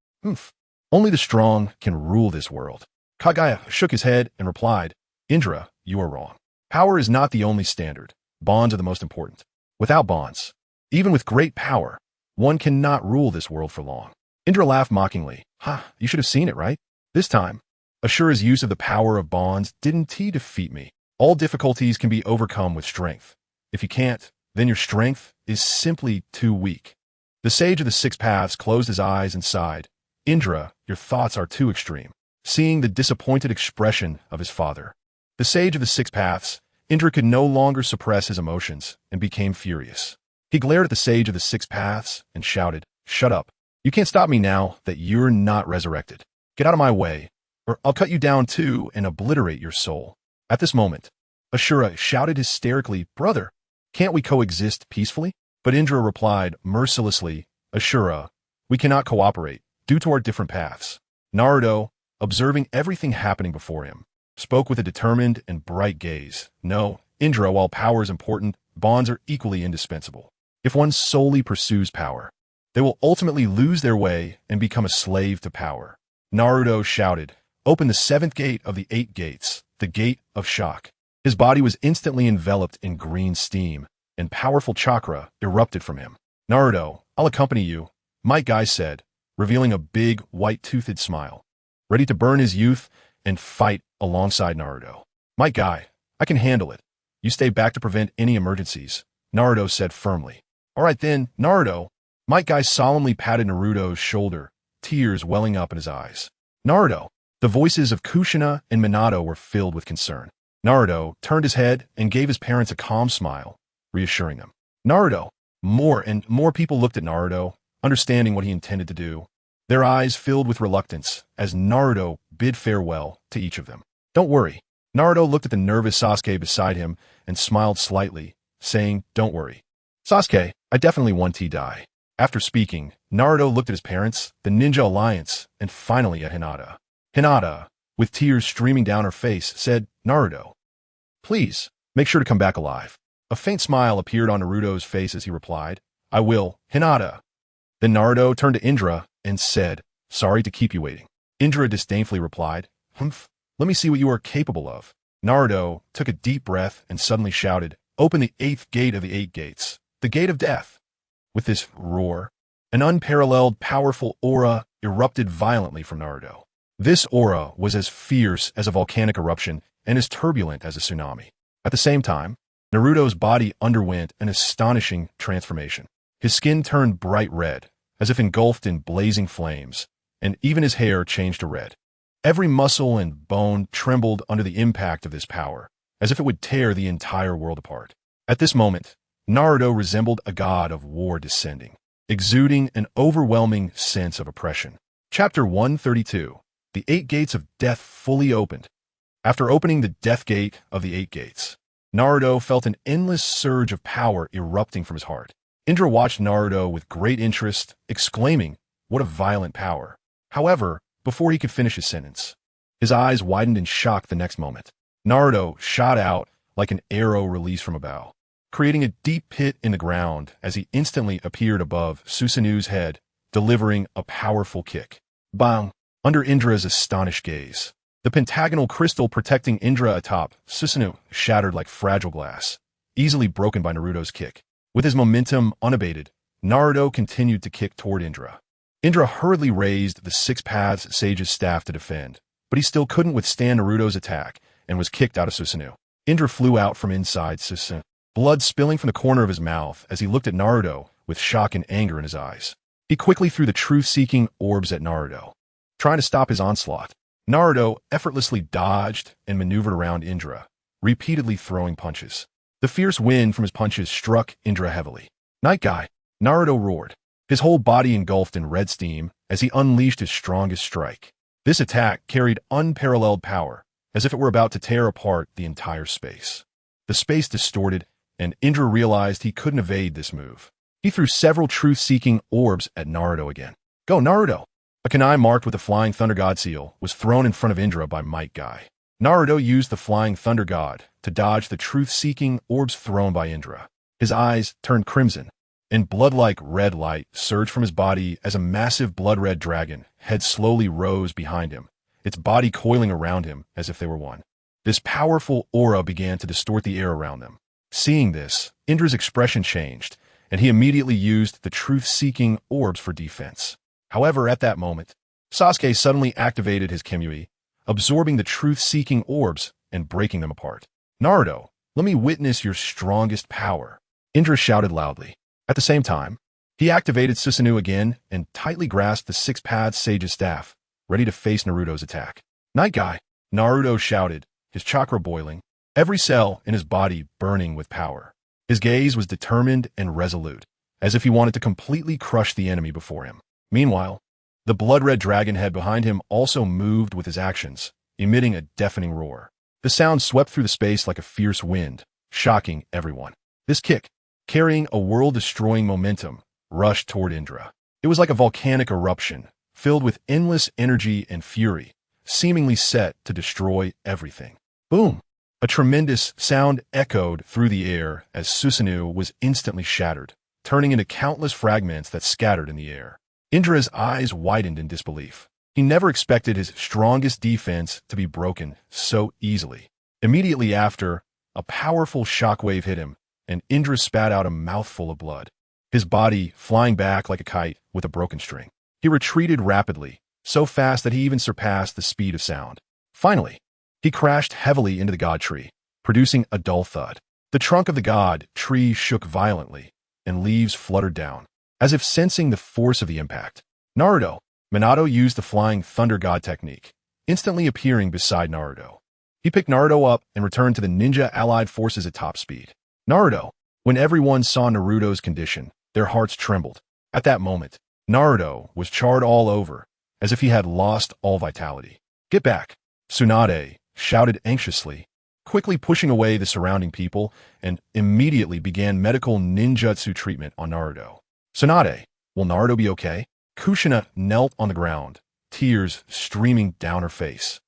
Speaker 1: Only the strong can rule this world. Kagaya shook his head and replied, Indra, you are wrong. Power is not the only standard. Bonds are the most important. Without bonds, even with great power, one cannot rule this world for long. Indra laughed mockingly. You should have seen it, right? This time, Ashura's use of the power of bonds didn't defeat me. All difficulties can be overcome with strength. If you can't, then your strength is simply too weak. The sage of the 6 paths closed his eyes and sighed. Indra, your thoughts are too extreme. Seeing the disappointed expression of his father, the sage of the 6 paths, Indra could no longer suppress his emotions and became furious. He glared at the sage of the 6 paths and shouted, Shut up. You can't stop me now that you're not resurrected. Get out of my way, or I'll cut you down too and obliterate your soul. At this moment, Ashura shouted hysterically, Brother, can't we coexist peacefully? But Indra replied mercilessly, Ashura, we cannot cooperate due to our different paths. Naruto, observing everything happening before him, spoke with a determined and bright gaze. No, Indra, while power is important, bonds are equally indispensable. If one solely pursues power, they will ultimately lose their way and become a slave to power. Naruto shouted, Open the 7th gate of the 8 gates, the gate of shock. His body was instantly enveloped in green steam, and powerful chakra erupted from him. Naruto, I'll accompany you, Might Guy said, revealing a big, white-toothed smile, ready to burn his youth and fight alongside Naruto. Might Guy, I can handle it. You stay back to prevent any emergencies, Naruto said firmly. All right then, Naruto. Might Guy solemnly patted Naruto's shoulder, tears welling up in his eyes. Naruto. The voices of Kushina and Minato were filled with concern. Naruto turned his head and gave his parents a calm smile, reassuring them. Naruto. More and more people looked at Naruto, understanding what he intended to do. Their eyes filled with reluctance as Naruto bid farewell to each of them. Don't worry. Naruto looked at the nervous Sasuke beside him and smiled slightly, saying, Don't worry. Sasuke, I definitely want to die. After speaking, Naruto looked at his parents, the Ninja Alliance, and finally at Hinata. Hinata, with tears streaming down her face, said, Naruto, please, make sure to come back alive. A faint smile appeared on Naruto's face as he replied, I will, Hinata. Then Naruto turned to Indra and said, Sorry to keep you waiting. Indra disdainfully replied, Humph, let me see what you are capable of. Naruto took a deep breath and suddenly shouted, Open the 8th gate of the 8 gates, the gate of death. With this roar, an unparalleled, powerful aura erupted violently from Naruto. This aura was as fierce as a volcanic eruption and as turbulent as a tsunami. At the same time, Naruto's body underwent an astonishing transformation. His skin turned bright red, as if engulfed in blazing flames, and even his hair changed to red. Every muscle and bone trembled under the impact of this power, as if it would tear the entire world apart. At this moment, Naruto resembled a god of war descending, exuding an overwhelming sense of oppression. Chapter 132. The 8 Gates of Death fully opened. After opening the Death Gate of the 8 Gates, Naruto felt an endless surge of power erupting from his heart. Indra watched Naruto with great interest, exclaiming, What a violent power. However, before he could finish his sentence, his eyes widened in shock the next moment. Naruto shot out like an arrow released from a bow, creating a deep pit in the ground as he instantly appeared above Susanu's head, delivering a powerful kick. Bang! Under Indra's astonished gaze, the pentagonal crystal protecting Indra atop Susanu shattered like fragile glass, easily broken by Naruto's kick. With his momentum unabated, Naruto continued to kick toward Indra. Indra hurriedly raised the 6 Paths Sage's staff to defend, but he still couldn't withstand Naruto's attack and was kicked out of Susanu. Indra flew out from inside Susanu, blood spilling from the corner of his mouth as he looked at Naruto with shock and anger in his eyes. He quickly threw the truth-seeking orbs at Naruto, trying to stop his onslaught. Naruto effortlessly dodged and maneuvered around Indra, repeatedly throwing punches. The fierce wind from his punches struck Indra heavily. Night Guy, Naruto roared, his whole body engulfed in red steam as he unleashed his strongest strike. This attack carried unparalleled power, as if it were about to tear apart the entire space. The space distorted, and Indra realized he couldn't evade this move. He threw several truth-seeking orbs at Naruto again. Go, Naruto! A kunai marked with the Flying Thunder God seal was thrown in front of Indra by Might Guy. Naruto used the Flying Thunder God to dodge the truth-seeking orbs thrown by Indra. His eyes turned crimson, and blood-like red light surged from his body as a massive blood-red dragon head slowly rose behind him, its body coiling around him as if they were one. This powerful aura began to distort the air around them. Seeing this, Indra's expression changed, and he immediately used the truth-seeking orbs for defense. However, at that moment, Sasuke suddenly activated his Kyuubi, absorbing the truth-seeking orbs and breaking them apart. Naruto, let me witness your strongest power, Indra shouted loudly. At the same time, he activated Susanoo again and tightly grasped the 6 Paths Sage's staff, ready to face Naruto's attack. Night Guy, Naruto shouted, his chakra boiling, every cell in his body burning with power. His gaze was determined and resolute, as if he wanted to completely crush the enemy before him. Meanwhile, the blood-red dragon head behind him also moved with his actions, emitting a deafening roar. The sound swept through the space like a fierce wind, shocking everyone. This kick, carrying a world-destroying momentum, rushed toward Indra. It was like a volcanic eruption, filled with endless energy and fury, seemingly set to destroy everything. Boom! A tremendous sound echoed through the air as Susanoo was instantly shattered, turning into countless fragments that scattered in the air. Indra's eyes widened in disbelief. He never expected his strongest defense to be broken so easily. Immediately after, a powerful shockwave hit him, and Indra spat out a mouthful of blood, his body flying back like a kite with a broken string. He retreated rapidly, so fast that he even surpassed the speed of sound. Finally, he crashed heavily into the god tree, producing a dull thud. The trunk of the god tree shook violently, and leaves fluttered down, as if sensing the force of the impact. Minato used the flying thunder god technique, instantly appearing beside Naruto. He picked Naruto up and returned to the ninja allied forces at top speed. When everyone saw Naruto's condition, their hearts trembled. At that moment, Naruto was charred all over, as if he had lost all vitality. "Get back!" Tsunade shouted anxiously, quickly pushing away the surrounding people, and immediately began medical ninjutsu treatment on Naruto. "Tsunade, will Naruto be okay?" Kushina knelt on the ground, tears streaming down her face.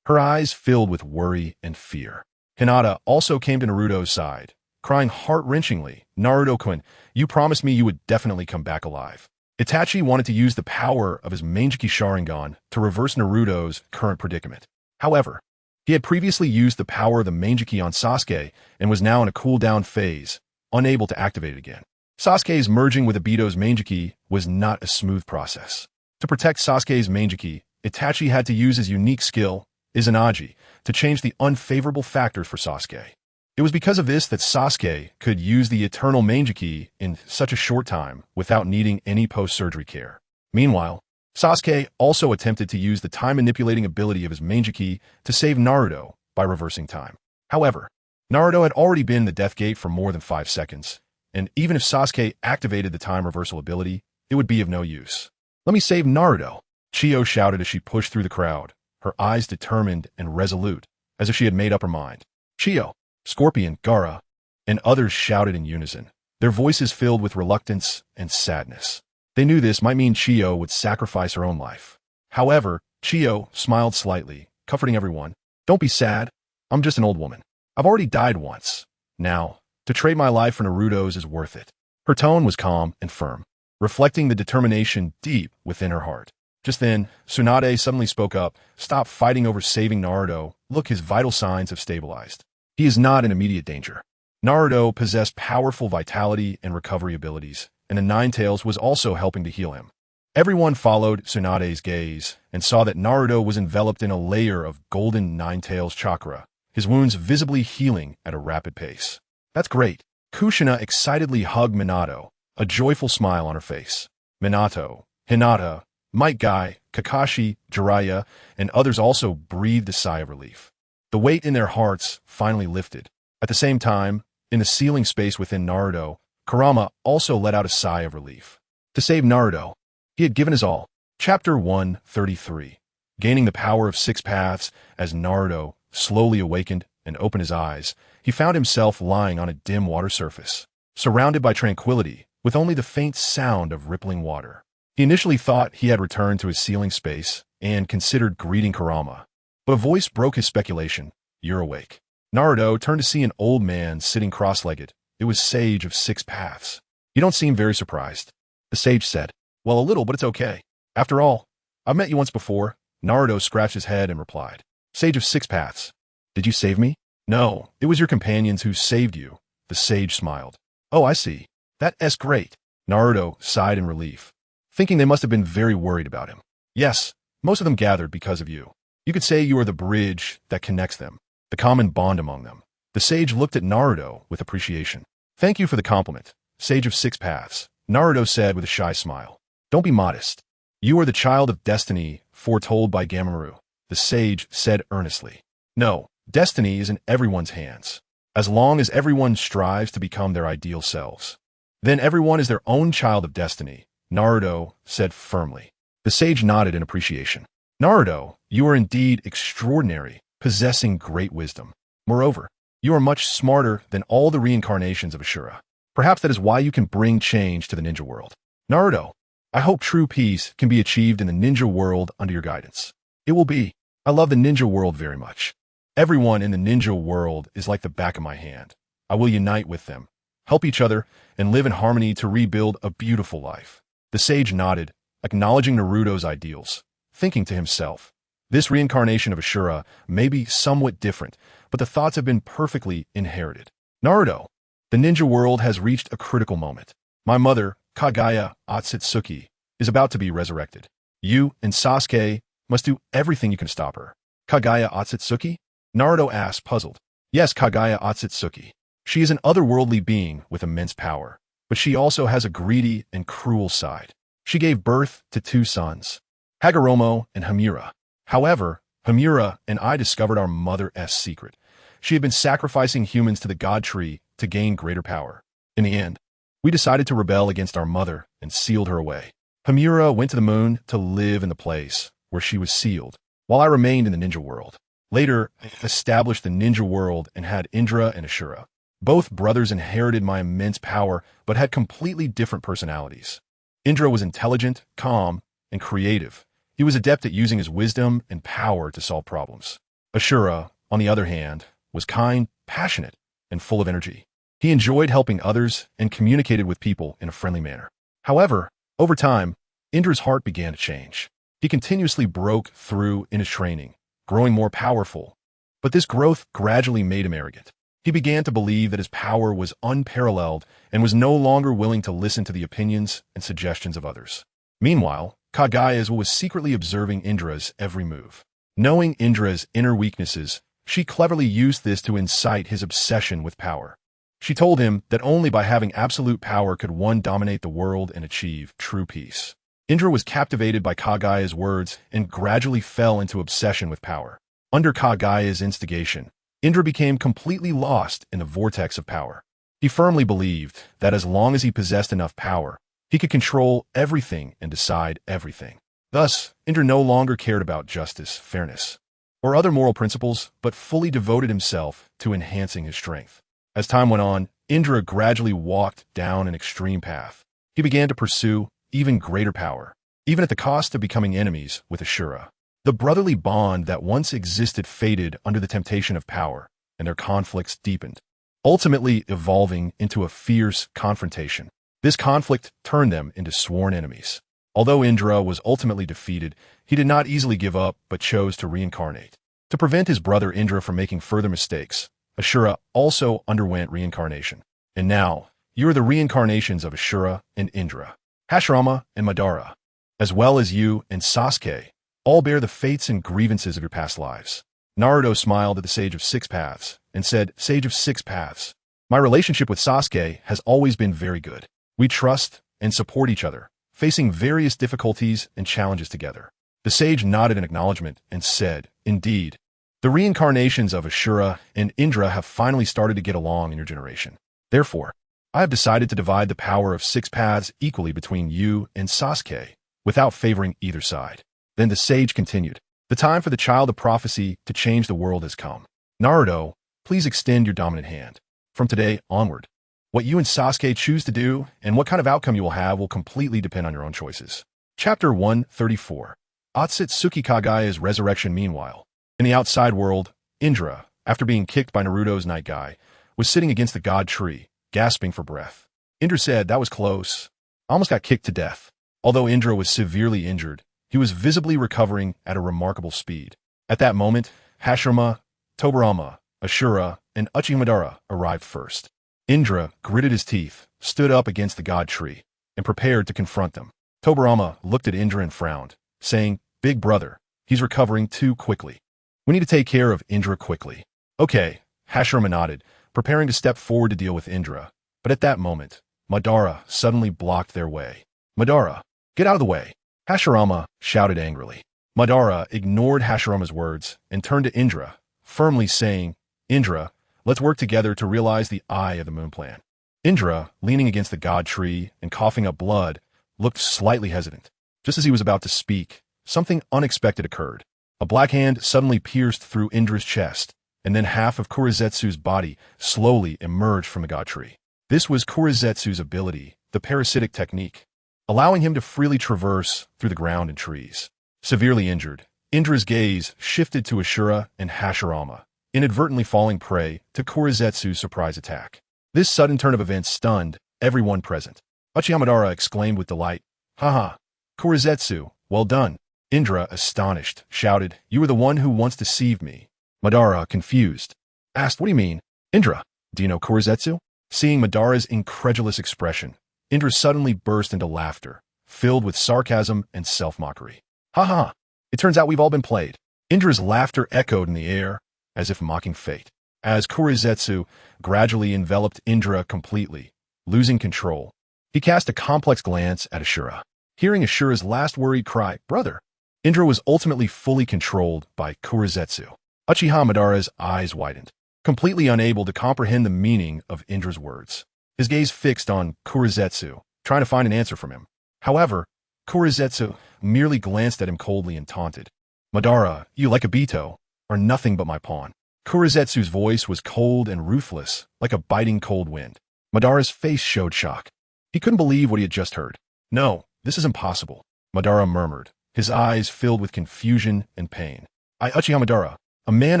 Speaker 1: Her eyes filled with worry and fear. Hinata also came to Naruto's side, crying heart-wrenchingly, "Naruto-kun, you promised me you would definitely come back alive." Itachi wanted to use the power of his Manjiki Sharingan to reverse Naruto's current predicament. However, he had previously used the power of the Manjiki on Sasuke and was now in a cool-down phase, unable to activate it again. Sasuke's merging with Obito's Manjiki was not a smooth process. To protect Sasuke's Manjiki, Itachi had to use his unique skill, Izanagi, to change the unfavorable factors for Sasuke. It was because of this that Sasuke could use the eternal Manjiki in such a short time without needing any post-surgery care. Meanwhile, Sasuke also attempted to use the time-manipulating ability of his Manjiki to save Naruto by reversing time. However, Naruto had already been in the Death Gate for more than 5 seconds, and even if Sasuke activated the time reversal ability, it would be of no use. "Let me save Naruto," Chiyo shouted as she pushed through the crowd, her eyes determined and resolute, as if she had made up her mind. Chiyo, Scorpion, Gaara, and others shouted in unison, their voices filled with reluctance and sadness. They knew this might mean Chiyo would sacrifice her own life. However, Chiyo smiled slightly, comforting everyone. "Don't be sad. I'm just an old woman. I've already died once. Now, to trade my life for Naruto's is worth it." Her tone was calm and firm, reflecting the determination deep within her heart. Just then, Tsunade suddenly spoke up. "Stop fighting over saving Naruto. Look, his vital signs have stabilized. He is not in immediate danger." Naruto possessed powerful vitality and recovery abilities, and the Ninetales was also helping to heal him. Everyone followed Tsunade's gaze and saw that Naruto was enveloped in a layer of golden Ninetales chakra, his wounds visibly healing at a rapid pace. "That's great." Kushina excitedly hugged Minato, a joyful smile on her face. Minato, Hinata, Might Guy, Kakashi, Jiraiya, and others also breathed a sigh of relief. The weight in their hearts finally lifted. At the same time, in the ceiling space within Naruto, Kurama also let out a sigh of relief. To save Naruto, he had given his all. Chapter 133. Gaining the power of 6 paths. As Naruto slowly awakened and opened his eyes, he found himself lying on a dim water surface, surrounded by tranquility, with only the faint sound of rippling water. He initially thought he had returned to his ceiling space and considered greeting Kurama, but a voice broke his speculation. "You're awake." Naruto turned to see an old man sitting cross-legged. It was Sage of 6 Paths. "You don't seem very surprised," the sage said. "Well, a little, but it's okay. After all, I've met you once before." Naruto scratched his head and replied. "Sage of 6 Paths. Did you save me?" "No, it was your companions who saved you," the sage smiled. "Oh, I see. That's great." Naruto sighed in relief, thinking they must have been very worried about him. "Yes, most of them gathered because of you. You could say you are the bridge that connects them, the common bond among them." The sage looked at Naruto with appreciation. "Thank you for the compliment, Sage of 6 Paths," Naruto said with a shy smile. "Don't be modest. You are the child of destiny foretold by Gamamaru," the sage said earnestly. "No, destiny is in everyone's hands. As long as everyone strives to become their ideal selves, then everyone is their own child of destiny," Naruto said firmly. The sage nodded in appreciation. Naruto, you are indeed extraordinary, possessing great wisdom. Moreover, you are much smarter than all the reincarnations of Ashura. Perhaps that is why you can bring change to the ninja world. Naruto, I hope true peace can be achieved in the ninja world under your guidance. It will be. I love the ninja world very much. Everyone in the ninja world is like the back of my hand. I will unite with them, help each other, and live in harmony to rebuild a beautiful life. The sage nodded, acknowledging Naruto's ideals, thinking to himself, this reincarnation of Ashura may be somewhat different, but the thoughts have been perfectly inherited. Naruto, the ninja world has reached a critical moment. My mother, Kagaya Otsutsuki, is about to be resurrected. You and Sasuke must do everything you can to stop her. Kagaya Otsutsuki? Naruto asked, puzzled. Yes, Kagaya Otsutsuki. She is an otherworldly being with immense power, but she also has a greedy and cruel side. She gave birth to 2 sons, Hagoromo and Hamura. However, Hamura and I discovered our mother's secret. She had been sacrificing humans to the god tree to gain greater power. In the end, we decided to rebel against our mother and sealed her away. Hamura went to the moon to live in the place where she was sealed, while I remained in the ninja world. Later, I established the ninja world and had Indra and Ashura. Both brothers inherited my immense power, but had completely different personalities. Indra was intelligent, calm, and creative. He was adept at using his wisdom and power to solve problems. Ashura, on the other hand, was kind, passionate, and full of energy. He enjoyed helping others and communicated with people in a friendly manner. However, over time, Indra's heart began to change. He continuously broke through in his training, growing more powerful. But this growth gradually made him arrogant. He began to believe that his power was unparalleled and was no longer willing to listen to the opinions and suggestions of others. Meanwhile, Kagaya was secretly observing Indra's every move. Knowing Indra's inner weaknesses, she cleverly used this to incite his obsession with power. She told him that only by having absolute power could one dominate the world and achieve true peace. Indra was captivated by Kagaya's words and gradually fell into obsession with power. Under Kagaya's instigation, Indra became completely lost in the vortex of power. He firmly believed that as long as he possessed enough power, he could control everything and decide everything. Thus, Indra no longer cared about justice, fairness, or other moral principles, but fully devoted himself to enhancing his strength. As time went on, Indra gradually walked down an extreme path. He began to pursue even greater power, even at the cost of becoming enemies with Ashura. The brotherly bond that once existed faded under the temptation of power, and their conflicts deepened, ultimately evolving into a fierce confrontation. This conflict turned them into sworn enemies. Although Indra was ultimately defeated, he did not easily give up but chose to reincarnate. To prevent his brother Indra from making further mistakes, Ashura also underwent reincarnation. And now, you are the reincarnations of Ashura and Indra, Hashirama and Madara, as well as you and Sasuke, all bear the fates and grievances of your past lives. Naruto smiled at the Sage of Six Paths and said, Sage of Six Paths, my relationship with Sasuke has always been very good. We trust and support each other, facing various difficulties and challenges together. The sage nodded in acknowledgement and said, Indeed, the reincarnations of Ashura and Indra have finally started to get along in your generation. Therefore, I have decided to divide the power of 6 paths equally between you and Sasuke, without favoring either side. Then the sage continued, The time for the child of prophecy to change the world has come. Naruto, please extend your dominant hand. From today onward, what you and Sasuke choose to do and what kind of outcome you will have will completely depend on your own choices. Chapter 134. Otsutsuki Kagaya's Resurrection. Meanwhile, in the outside world, Indra, after being kicked by Naruto's night guy, was sitting against the god tree, gasping for breath. Indra said, That was close. I almost got kicked to death. Although Indra was severely injured, he was visibly recovering at a remarkable speed. At that moment, Hashirama, Tobirama, Ashura, and Uchimadara arrived first. Indra gritted his teeth, stood up against the god tree, and prepared to confront them. Tobirama looked at Indra and frowned, saying, Big brother, he's recovering too quickly. We need to take care of Indra quickly. Okay, Hashirama nodded, preparing to step forward to deal with Indra. But at that moment, Madara suddenly blocked their way. Madara, get out of the way, Hashirama shouted angrily. Madara ignored Hashirama's words and turned to Indra, firmly saying, Indra, let's work together to realize the Eye of the Moon plan. Indra, leaning against the god tree and coughing up blood, looked slightly hesitant. Just as he was about to speak, something unexpected occurred. A black hand suddenly pierced through Indra's chest, and then half of Kurizetsu's body slowly emerged from the god tree. This was Kurizetsu's ability, the parasitic technique, allowing him to freely traverse through the ground and trees. Severely injured, Indra's gaze shifted to Ashura and Hashirama, inadvertently falling prey to Kurizetsu's surprise attack. This sudden turn of events stunned everyone present. Uchiha Madara exclaimed with delight, "Haha, Kurizetsu, well done." Indra, astonished, shouted, "You were the one who once deceived me." Madara, confused, asked, "What do you mean? Indra, do you know Kurizetsu?" Seeing Madara's incredulous expression, Indra suddenly burst into laughter, filled with sarcasm and self-mockery. "Haha, it turns out we've all been played." Indra's laughter echoed in the air, as if mocking fate. As Kurizetsu gradually enveloped Indra completely, losing control, he cast a complex glance at Ashura. Hearing Ashura's last worried cry, "Brother," Indra was ultimately fully controlled by Kurizetsu. Uchiha Madara's eyes widened, completely unable to comprehend the meaning of Indra's words. His gaze fixed on Kurizetsu, trying to find an answer from him. However, Kurizetsu merely glanced at him coldly and taunted. "Madara, you like Obito, are nothing but my pawn." Kurizetsu's voice was cold and ruthless, like a biting cold wind. Madara's face showed shock. He couldn't believe what he had just heard. "No, this is impossible," Madara murmured, his eyes filled with confusion and pain. "I, Uchiha Madara, a man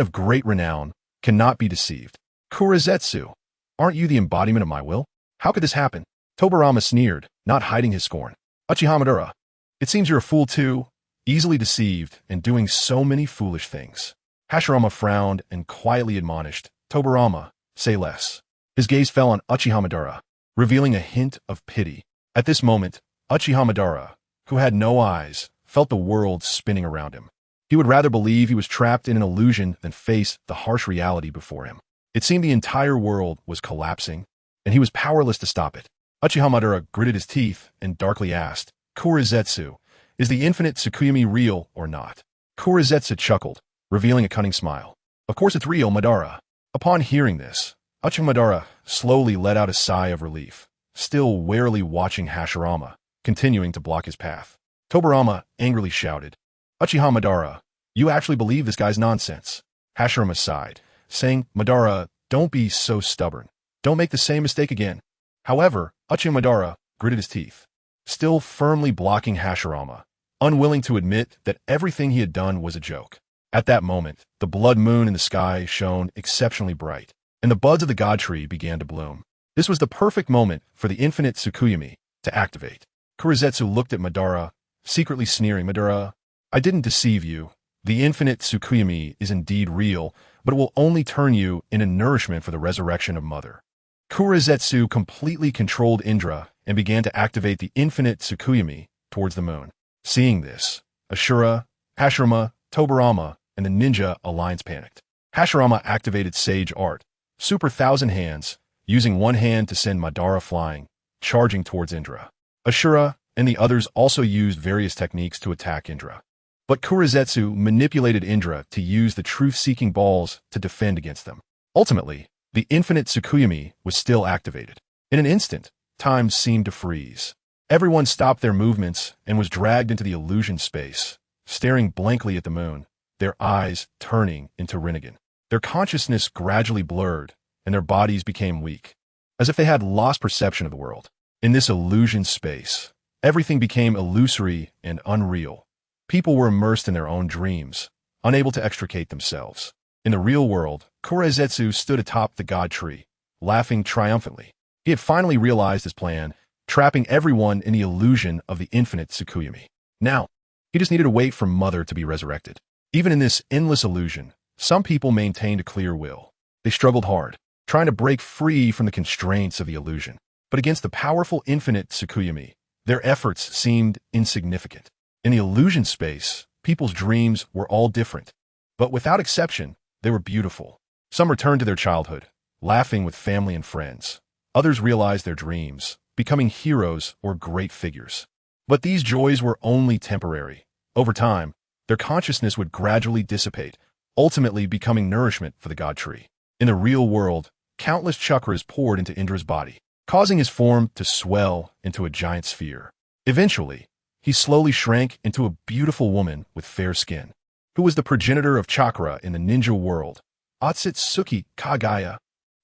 Speaker 1: of great renown, cannot be deceived." "Kurizetsu, aren't you the embodiment of my will? How could this happen?" Tobirama sneered, not hiding his scorn. "Uchiha Madara, it seems you're a fool too, easily deceived and doing so many foolish things." Hashirama frowned and quietly admonished, "Tobirama, say less." His gaze fell on Uchiha Madara, revealing a hint of pity. At this moment, Uchiha Madara, who had no eyes, felt the world spinning around him. He would rather believe he was trapped in an illusion than face the harsh reality before him. It seemed the entire world was collapsing, and he was powerless to stop it. Uchiha Madara gritted his teeth and darkly asked, "Kurizetsu, is the infinite Tsukuyomi real or not?" Kurizetsu chuckled, revealing a cunning smile. "Of course it's real, Madara." Upon hearing this, Uchiha Madara slowly let out a sigh of relief, still warily watching Hashirama, continuing to block his path. Tobirama angrily shouted, "Uchiha Madara, you actually believe this guy's nonsense?" Hashirama sighed, saying, "Madara, don't be so stubborn. Don't make the same mistake again." However, Uchiha Madara gritted his teeth, still firmly blocking Hashirama, unwilling to admit that everything he had done was a joke. At that moment, the blood moon in the sky shone exceptionally bright, and the buds of the god tree began to bloom. This was the perfect moment for the infinite Tsukuyomi to activate. Kurizetsu looked at Madara, secretly sneering, "Madara, I didn't deceive you. The infinite Tsukuyomi is indeed real, but it will only turn you into nourishment for the resurrection of Mother." Kurizetsu completely controlled Indra and began to activate the infinite Tsukuyomi towards the moon. Seeing this, Ashura, Hashirama, Tobirama, and the ninja alliance panicked. Hashirama activated Sage Art, Super Thousand Hands, using one hand to send Madara flying, charging towards Indra. Ashura and the others also used various techniques to attack Indra. But Kurizetsu manipulated Indra to use the truth-seeking balls to defend against them. Ultimately, the infinite Tsukuyomi was still activated. In an instant, time seemed to freeze. Everyone stopped their movements and was dragged into the illusion space, staring blankly at the moon, their eyes turning into Rinnegan. Their consciousness gradually blurred, and their bodies became weak, as if they had lost perception of the world. In this illusion space, everything became illusory and unreal. People were immersed in their own dreams, unable to extricate themselves. In the real world, Kurizetsu stood atop the god tree, laughing triumphantly. He had finally realized his plan, trapping everyone in the illusion of the infinite Tsukuyomi. Now, he just needed to wait for Mother to be resurrected. Even in this endless illusion, some people maintained a clear will. They struggled hard, trying to break free from the constraints of the illusion. But against the powerful infinite Tsukuyomi, their efforts seemed insignificant. In the illusion space, people's dreams were all different. But without exception, they were beautiful. Some returned to their childhood, laughing with family and friends. Others realized their dreams, becoming heroes or great figures. But these joys were only temporary. Over time, their consciousness would gradually dissipate, ultimately becoming nourishment for the god tree. In the real world, countless chakras poured into Indra's body, causing his form to swell into a giant sphere. Eventually, he slowly shrank into a beautiful woman with fair skin, who was the progenitor of chakra in the ninja world, Otsutsuki Kagaya.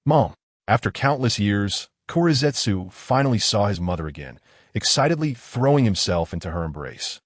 Speaker 1: Mom. After countless years, Kurizetsu finally saw his mother again, excitedly throwing himself into her embrace.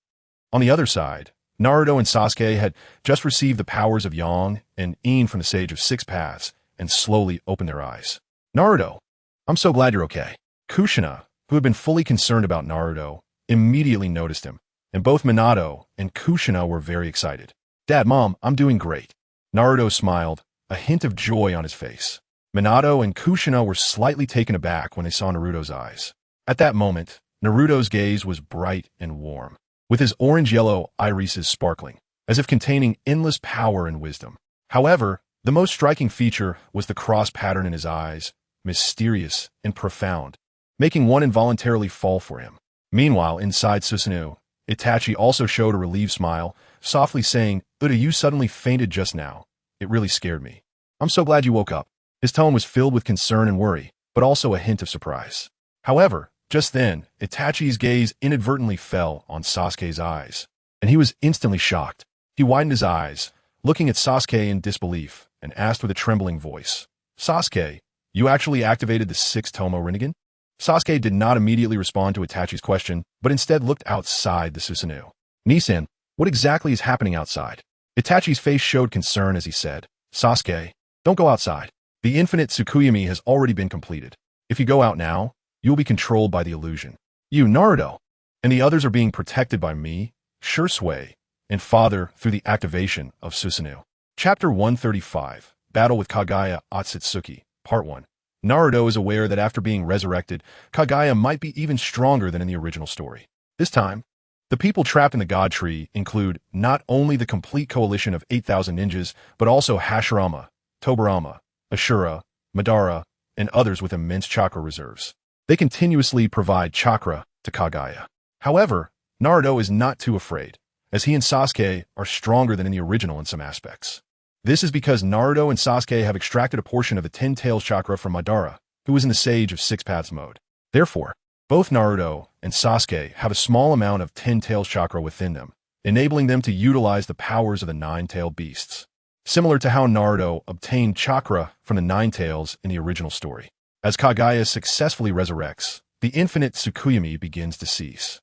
Speaker 1: On the other side, Naruto and Sasuke had just received the powers of Yang and Yin from the Sage of Six Paths and slowly opened their eyes. Naruto, I'm so glad you're okay. Kushina, who had been fully concerned about Naruto, immediately noticed him, and both Minato and Kushina were very excited. Dad, Mom, I'm doing great. Naruto smiled, a hint of joy on his face. Minato and Kushina were slightly taken aback when they saw Naruto's eyes. At that moment, Naruto's gaze was bright and warm, with his orange-yellow irises sparkling, as if containing endless power and wisdom. However, the most striking feature was the cross pattern in his eyes, mysterious and profound, making one involuntarily fall for him. Meanwhile, inside Susanoo, Itachi also showed a relieved smile, softly saying, Uda, you suddenly fainted just now. It really scared me. I'm so glad you woke up. His tone was filled with concern and worry, but also a hint of surprise. However, just then, Itachi's gaze inadvertently fell on Sasuke's eyes, and he was instantly shocked. He widened his eyes, looking at Sasuke in disbelief, and asked with a trembling voice, Sasuke, you actually activated the 6th Tomo Rinnegan? Sasuke did not immediately respond to Itachi's question, but instead looked outside the Susanoo. Nisan, what exactly is happening outside? Itachi's face showed concern as he said, Sasuke, don't go outside. The infinite Tsukuyami has already been completed. If you go out now, you will be controlled by the illusion. You, Naruto, and the others are being protected by me, Shursui, and Father through the activation of Susanoo. Chapter 135, Battle with Kagaya Otsutsuki, Part 1. Naruto is aware that after being resurrected, Kagaya might be even stronger than in the original story. This time, the people trapped in the God Tree include not only the complete coalition of 8,000 ninjas, but also Hashirama, Tobirama, Ashura, Madara, and others with immense chakra reserves. They continuously provide chakra to Kagaya. However, Naruto is not too afraid, as he and Sasuke are stronger than in the original in some aspects. This is because Naruto and Sasuke have extracted a portion of the 10 Tails chakra from Madara, who was in the Sage of Six Paths mode. Therefore, both Naruto and Sasuke have a small amount of 10 Tails chakra within them, enabling them to utilize the powers of the 9-tailed beasts. Similar to how Naruto obtained chakra from the 9 Tails in the original story. As Kagaya successfully resurrects, the infinite Tsukuyami begins to cease.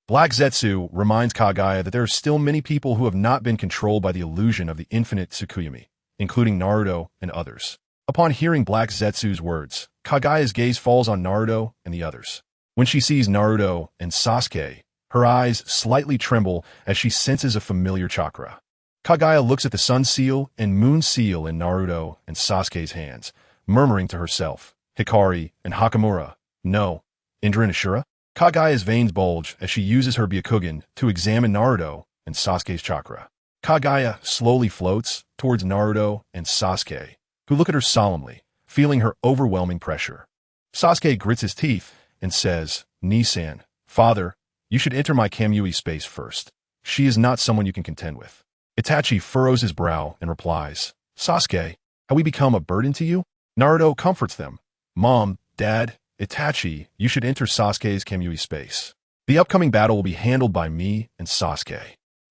Speaker 1: Black Zetsu reminds Kagaya that there are still many people who have not been controlled by the illusion of the infinite Tsukuyami, including Naruto and others. Upon hearing Black Zetsu's words, Kagaya's gaze falls on Naruto and the others. When she sees Naruto and Sasuke, her eyes slightly tremble as she senses a familiar chakra. Kagaya looks at the Sun Seal and Moon Seal in Naruto and Sasuke's hands, murmuring to herself, Hikari and Hakamura, no, Indra and Ashura? Kagaya's veins bulge as she uses her Byakugan to examine Naruto and Sasuke's chakra. Kagaya slowly floats towards Naruto and Sasuke, who look at her solemnly, feeling her overwhelming pressure. Sasuke grits his teeth and says, Nisan, Father, you should enter my Kamui space first. She is not someone you can contend with. Itachi furrows his brow and replies, Sasuke, have we become a burden to you? Naruto comforts them. Mom, Dad, Itachi, you should enter Sasuke's Kamui space. The upcoming battle will be handled by me and Sasuke.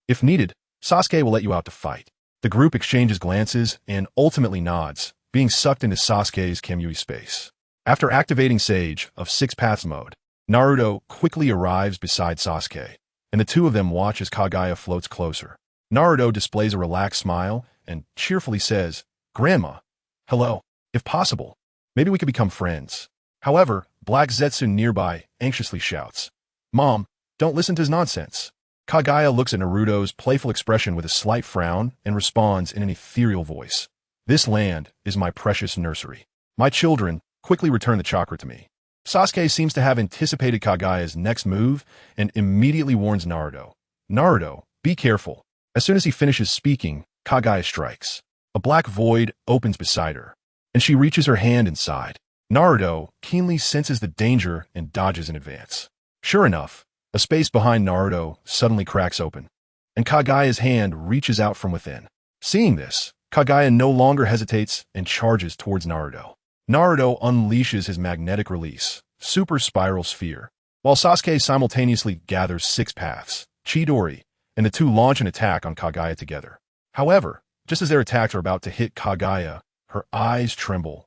Speaker 1: If needed, Sasuke will let you out to fight. The group exchanges glances and ultimately nods, being sucked into Sasuke's Kamui space. After activating Sage of Six Paths mode, Naruto quickly arrives beside Sasuke, and the two of them watch as Kagaya floats closer. Naruto displays a relaxed smile and cheerfully says, Grandma, hello. If possible, maybe we could become friends. However, Black Zetsu nearby anxiously shouts, Mom, don't listen to his nonsense. Kagaya looks at Naruto's playful expression with a slight frown and responds in an ethereal voice. This land is my precious nursery. My children, quickly return the chakra to me. Sasuke seems to have anticipated Kagaya's next move and immediately warns Naruto. Naruto, be careful. As soon as he finishes speaking, Kagaya strikes. A black void opens beside her, and she reaches her hand inside. Naruto keenly senses the danger and dodges in advance. Sure enough, a space behind Naruto suddenly cracks open, and Kagaya's hand reaches out from within. Seeing this, Kagaya no longer hesitates and charges towards Naruto. Naruto unleashes his magnetic release, Super Spiral Sphere, while Sasuke simultaneously gathers 6 paths, Chidori, and the two launch an attack on Kaguya together. However, just as their attacks are about to hit Kaguya, her eyes tremble,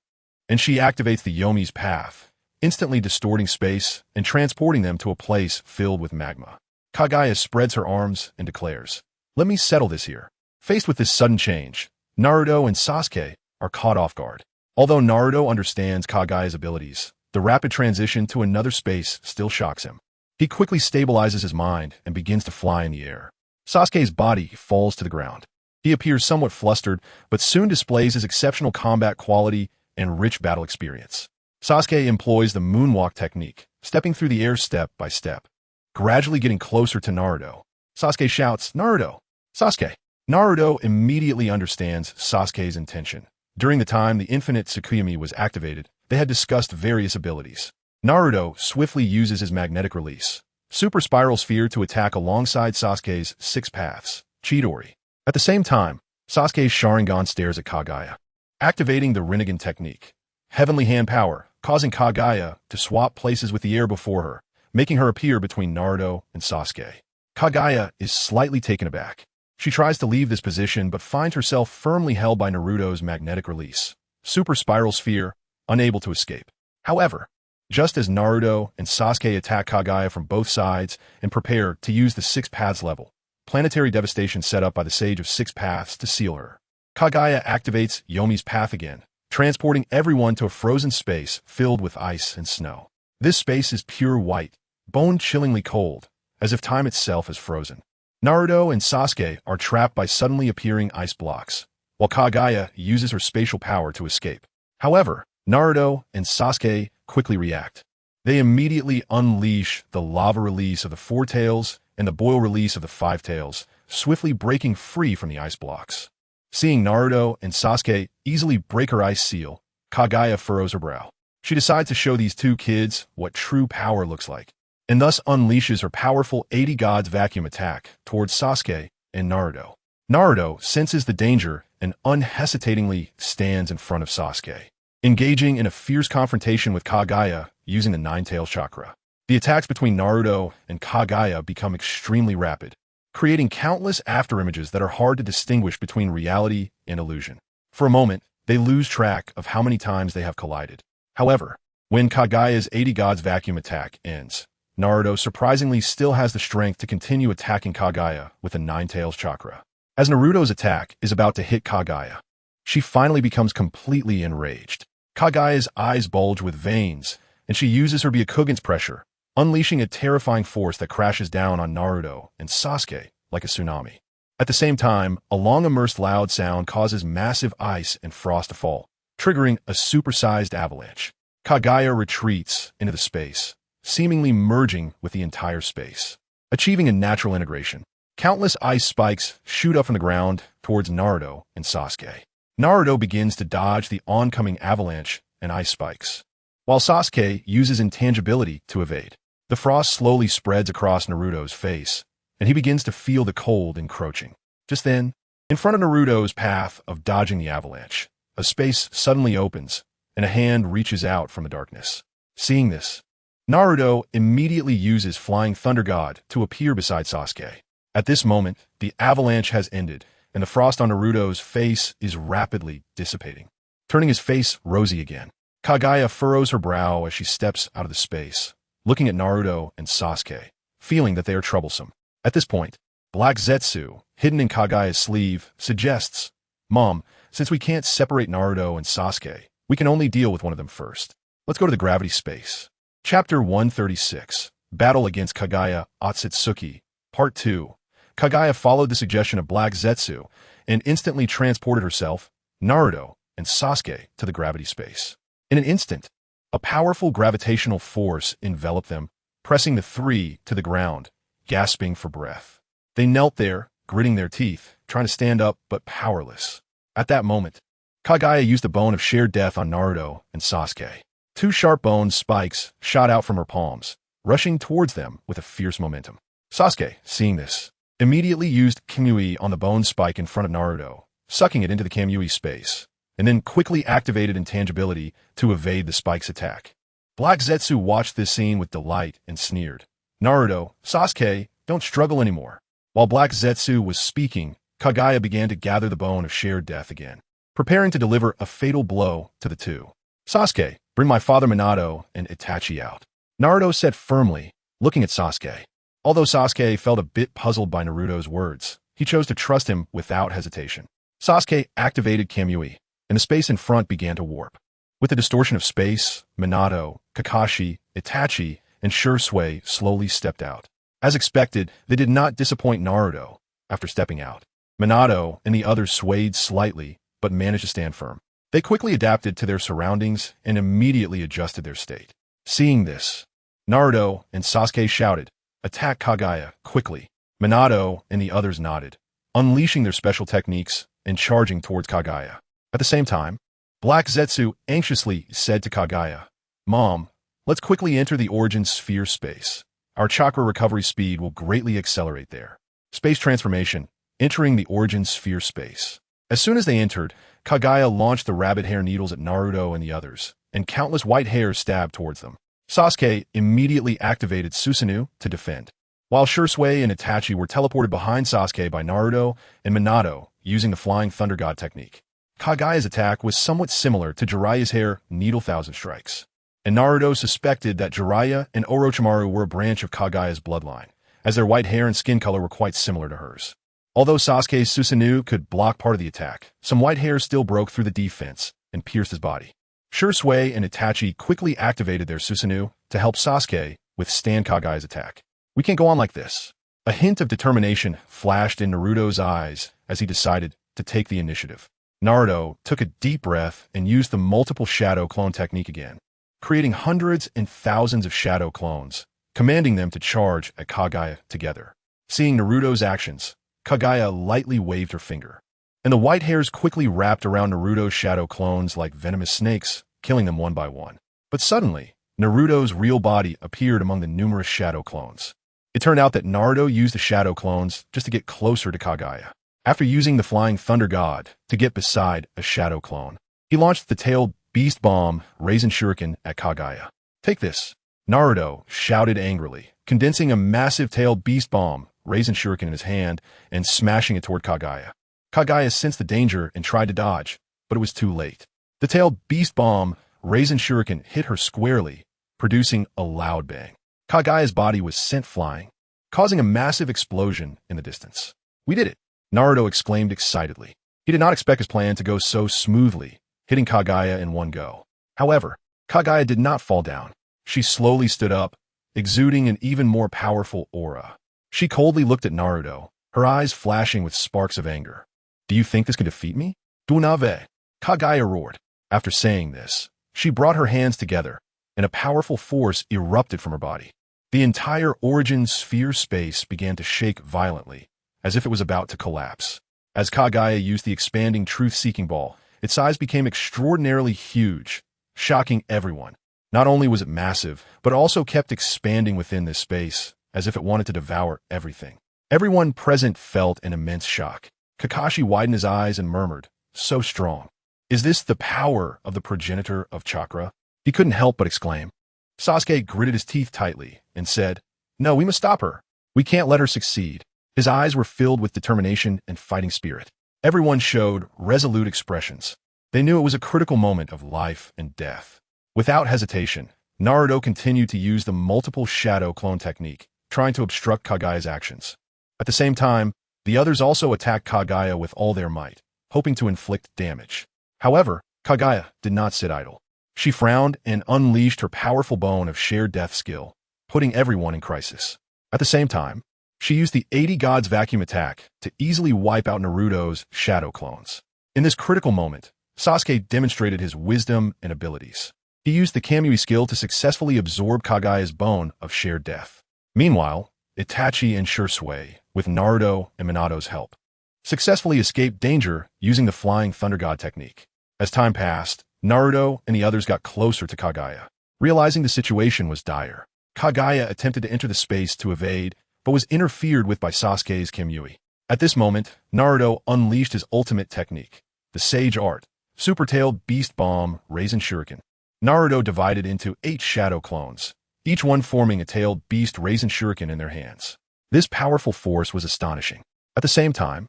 Speaker 1: and she activates the Yomi's path, instantly distorting space and transporting them to a place filled with magma. Kaguya spreads her arms and declares, "Let me settle this here." Faced with this sudden change, Naruto and Sasuke are caught off guard. Although Naruto understands Kaguya's abilities, the rapid transition to another space still shocks him. He quickly stabilizes his mind and begins to fly in the air. Sasuke's body falls to the ground. He appears somewhat flustered, but soon displays his exceptional combat quality and rich battle experience. Sasuke employs the moonwalk technique, stepping through the air step by step, gradually getting closer to Naruto. Sasuke shouts, "Naruto! Sasuke!" Naruto immediately understands Sasuke's intention. During the time the infinite Tsukuyomi was activated, they had discussed various abilities. Naruto swiftly uses his magnetic release, Super Spiral Sphere, to attack alongside Sasuke's 6 paths, Chidori. At the same time, Sasuke's Sharingan stares at Kaguya, activating the Rinnegan technique, Heavenly Hand Power, causing Kaguya to swap places with the air before her, making her appear between Naruto and Sasuke. Kaguya is slightly taken aback. She tries to leave this position but finds herself firmly held by Naruto's magnetic release, Super Spiral Sphere, unable to escape. However, just as Naruto and Sasuke attack Kaguya from both sides and prepare to use the 6 paths level, planetary devastation set up by the Sage of 6 Paths to seal her, Kaguya activates Yomi's path again, transporting everyone to a frozen space filled with ice and snow. This space is pure white, bone-chillingly cold, as if time itself is frozen. Naruto and Sasuke are trapped by suddenly appearing ice blocks, while Kaguya uses her spatial power to escape. However, Naruto and Sasuke quickly react. They immediately unleash the lava release of the 4 tails and the boil release of the 5 tails, swiftly breaking free from the ice blocks. Seeing Naruto and Sasuke easily break her ice seal, Kaguya furrows her brow. She decides to show these two kids what true power looks like, and thus unleashes her powerful 80 Gods vacuum attack towards Sasuke and Naruto. Naruto senses the danger and unhesitatingly stands in front of Sasuke, engaging in a fierce confrontation with Kaguya using the 9-tail chakra. The attacks between Naruto and Kaguya become extremely rapid, creating countless afterimages that are hard to distinguish between reality and illusion. For a moment, they lose track of how many times they have collided. However, when Kaguya's 80 Gods vacuum attack ends, Naruto surprisingly still has the strength to continue attacking Kaguya with the 9-tails chakra. As Naruto's attack is about to hit Kaguya, she finally becomes completely enraged. Kaguya's eyes bulge with veins, and she uses her Byakugan's pressure, unleashing a terrifying force that crashes down on Naruto and Sasuke like a tsunami. At the same time, a long-immersed loud sound causes massive ice and frost to fall, triggering a supersized avalanche. Kaguya retreats into the space, seemingly merging with the entire space, achieving a natural integration. Countless ice spikes shoot up from the ground towards Naruto and Sasuke. Naruto begins to dodge the oncoming avalanche and ice spikes, while Sasuke uses intangibility to evade. The frost slowly spreads across Naruto's face, and he begins to feel the cold encroaching. Just then, in front of Naruto's path of dodging the avalanche, a space suddenly opens, and a hand reaches out from the darkness. Seeing this, Naruto immediately uses Flying Thunder God to appear beside Sasuke. At this moment, the avalanche has ended, and the frost on Naruto's face is rapidly dissipating, turning his face rosy again. Kaguya furrows her brow as she steps out of the space, looking at Naruto and Sasuke, feeling that they are troublesome. At this point, Black Zetsu, hidden in Kaguya's sleeve, suggests, "Mom, since we can't separate Naruto and Sasuke, we can only deal with one of them first. Let's go to the gravity space." Chapter 136, Battle Against Kaguya Otsutsuki, Part 2. Kaguya followed the suggestion of Black Zetsu and instantly transported herself, Naruto, and Sasuke to the gravity space. In an instant, a powerful gravitational force enveloped them, pressing the three to the ground, gasping for breath. They knelt there, gritting their teeth, trying to stand up but powerless. At that moment, Kaguya used a bone of sheer death on Naruto and Sasuke. 2 sharp bone spikes shot out from her palms, rushing towards them with a fierce momentum. Sasuke, seeing this, immediately used Kyuubi on the bone spike in front of Naruto, sucking it into the Kyuubi space, and then quickly activated intangibility to evade the spike's attack. Black Zetsu watched this scene with delight and sneered. Naruto, Sasuke, don't struggle anymore. While Black Zetsu was speaking, Kagaya began to gather the bone of shared death again, preparing to deliver a fatal blow to the two. Sasuke, bring my father Minato and Itachi out. Naruto said firmly, looking at Sasuke. Although Sasuke felt a bit puzzled by Naruto's words, he chose to trust him without hesitation. Sasuke activated Kyuubi, and the space in front began to warp. With the distortion of space, Minato, Kakashi, Itachi, and Shursui slowly stepped out. As expected, they did not disappoint Naruto after stepping out. Minato and the others swayed slightly, but managed to stand firm. They quickly adapted to their surroundings and immediately adjusted their state. Seeing this, Naruto and Sasuke shouted, "Attack Kagaya, quickly!" Minato and the others nodded, unleashing their special techniques and charging towards Kagaya. At the same time, Black Zetsu anxiously said to Kagaya, "Mom, let's quickly enter the origin sphere space. Our chakra recovery speed will greatly accelerate there." Space transformation, entering the origin sphere space. As soon as they entered, Kagaya launched the rabbit hair needles at Naruto and the others, and countless white hairs stabbed towards them. Sasuke immediately activated Susanoo to defend, while Shursui and Itachi were teleported behind Sasuke by Naruto and Minato using the Flying Thunder God technique. Kagaya's attack was somewhat similar to Jiraiya's hair Needle Thousand Strikes, and Naruto suspected that Jiraiya and Orochimaru were a branch of Kagaya's bloodline, as their white hair and skin color were quite similar to hers. Although Sasuke's Susanoo could block part of the attack, some white hairs still broke through the defense and pierced his body. Shursui and Itachi quickly activated their Susanoo to help Sasuke withstand Kagaya's attack. "We can't go on like this." A hint of determination flashed in Naruto's eyes as he decided to take the initiative. Naruto took a deep breath and used the multiple shadow clone technique again, creating hundreds and thousands of shadow clones, commanding them to charge at Kagaya together. Seeing Naruto's actions, Kagaya lightly waved her finger, and the white hairs quickly wrapped around Naruto's shadow clones like venomous snakes, killing them one by one. But suddenly, Naruto's real body appeared among the numerous shadow clones. It turned out that Naruto used the shadow clones just to get closer to Kagaya. After using the Flying Thunder God to get beside a shadow clone, he launched the tailed Beast Bomb Raisin Shuriken at Kagaya. "Take this!" Naruto shouted angrily, condensing a massive tailed Beast Bomb Raisin Shuriken in his hand and smashing it toward Kagaya. Kagaya sensed the danger and tried to dodge, but it was too late. The tailed Beast Bomb Raisin Shuriken hit her squarely, producing a loud bang. Kagaya's body was sent flying, causing a massive explosion in the distance. "We did it!" Naruto exclaimed excitedly. He did not expect his plan to go so smoothly, hitting Kagaya in one go. However, Kagaya did not fall down. She slowly stood up, exuding an even more powerful aura. She coldly looked at Naruto, her eyes flashing with sparks of anger. "Do you think this can defeat me?" "Dunave!" Kagaya roared. After saying this, she brought her hands together, and a powerful force erupted from her body. The entire origin sphere space began to shake violently, as if it was about to collapse. As Kagaya used the expanding truth-seeking ball, its size became extraordinarily huge, shocking everyone. Not only was it massive, but also kept expanding within this space, as if it wanted to devour everything. Everyone present felt an immense shock. Kakashi widened his eyes and murmured, "So strong. Is this the power of the progenitor of chakra?" He couldn't help but exclaim. Sasuke gritted his teeth tightly and said, "No, we must stop her. We can't let her succeed." His eyes were filled with determination and fighting spirit. Everyone showed resolute expressions. They knew it was a critical moment of life and death. Without hesitation, Naruto continued to use the multiple shadow clone technique, trying to obstruct Kagaya's actions. At the same time, the others also attacked Kagaya with all their might, hoping to inflict damage. However, Kagaya did not sit idle. She frowned and unleashed her powerful bone of shared death skill, putting everyone in crisis. At the same time, she used the 80 Gods vacuum attack to easily wipe out Naruto's shadow clones. In this critical moment, Sasuke demonstrated his wisdom and abilities. He used the Kamui skill to successfully absorb Kagaya's bone of shared death. Meanwhile, Itachi and Shursui, with Naruto and Minato's help, successfully escaped danger using the Flying Thunder God technique. As time passed, Naruto and the others got closer to Kagaya. Realizing the situation was dire, Kagaya attempted to enter the space to evade, but was interfered with by Sasuke's Kamui. At this moment, Naruto unleashed his ultimate technique, the Sage Art, Super Tailed Beast Bomb Raisin Shuriken. Naruto divided into 8 shadow clones, each one forming a tailed beast raising shuriken in their hands. This powerful force was astonishing. At the same time,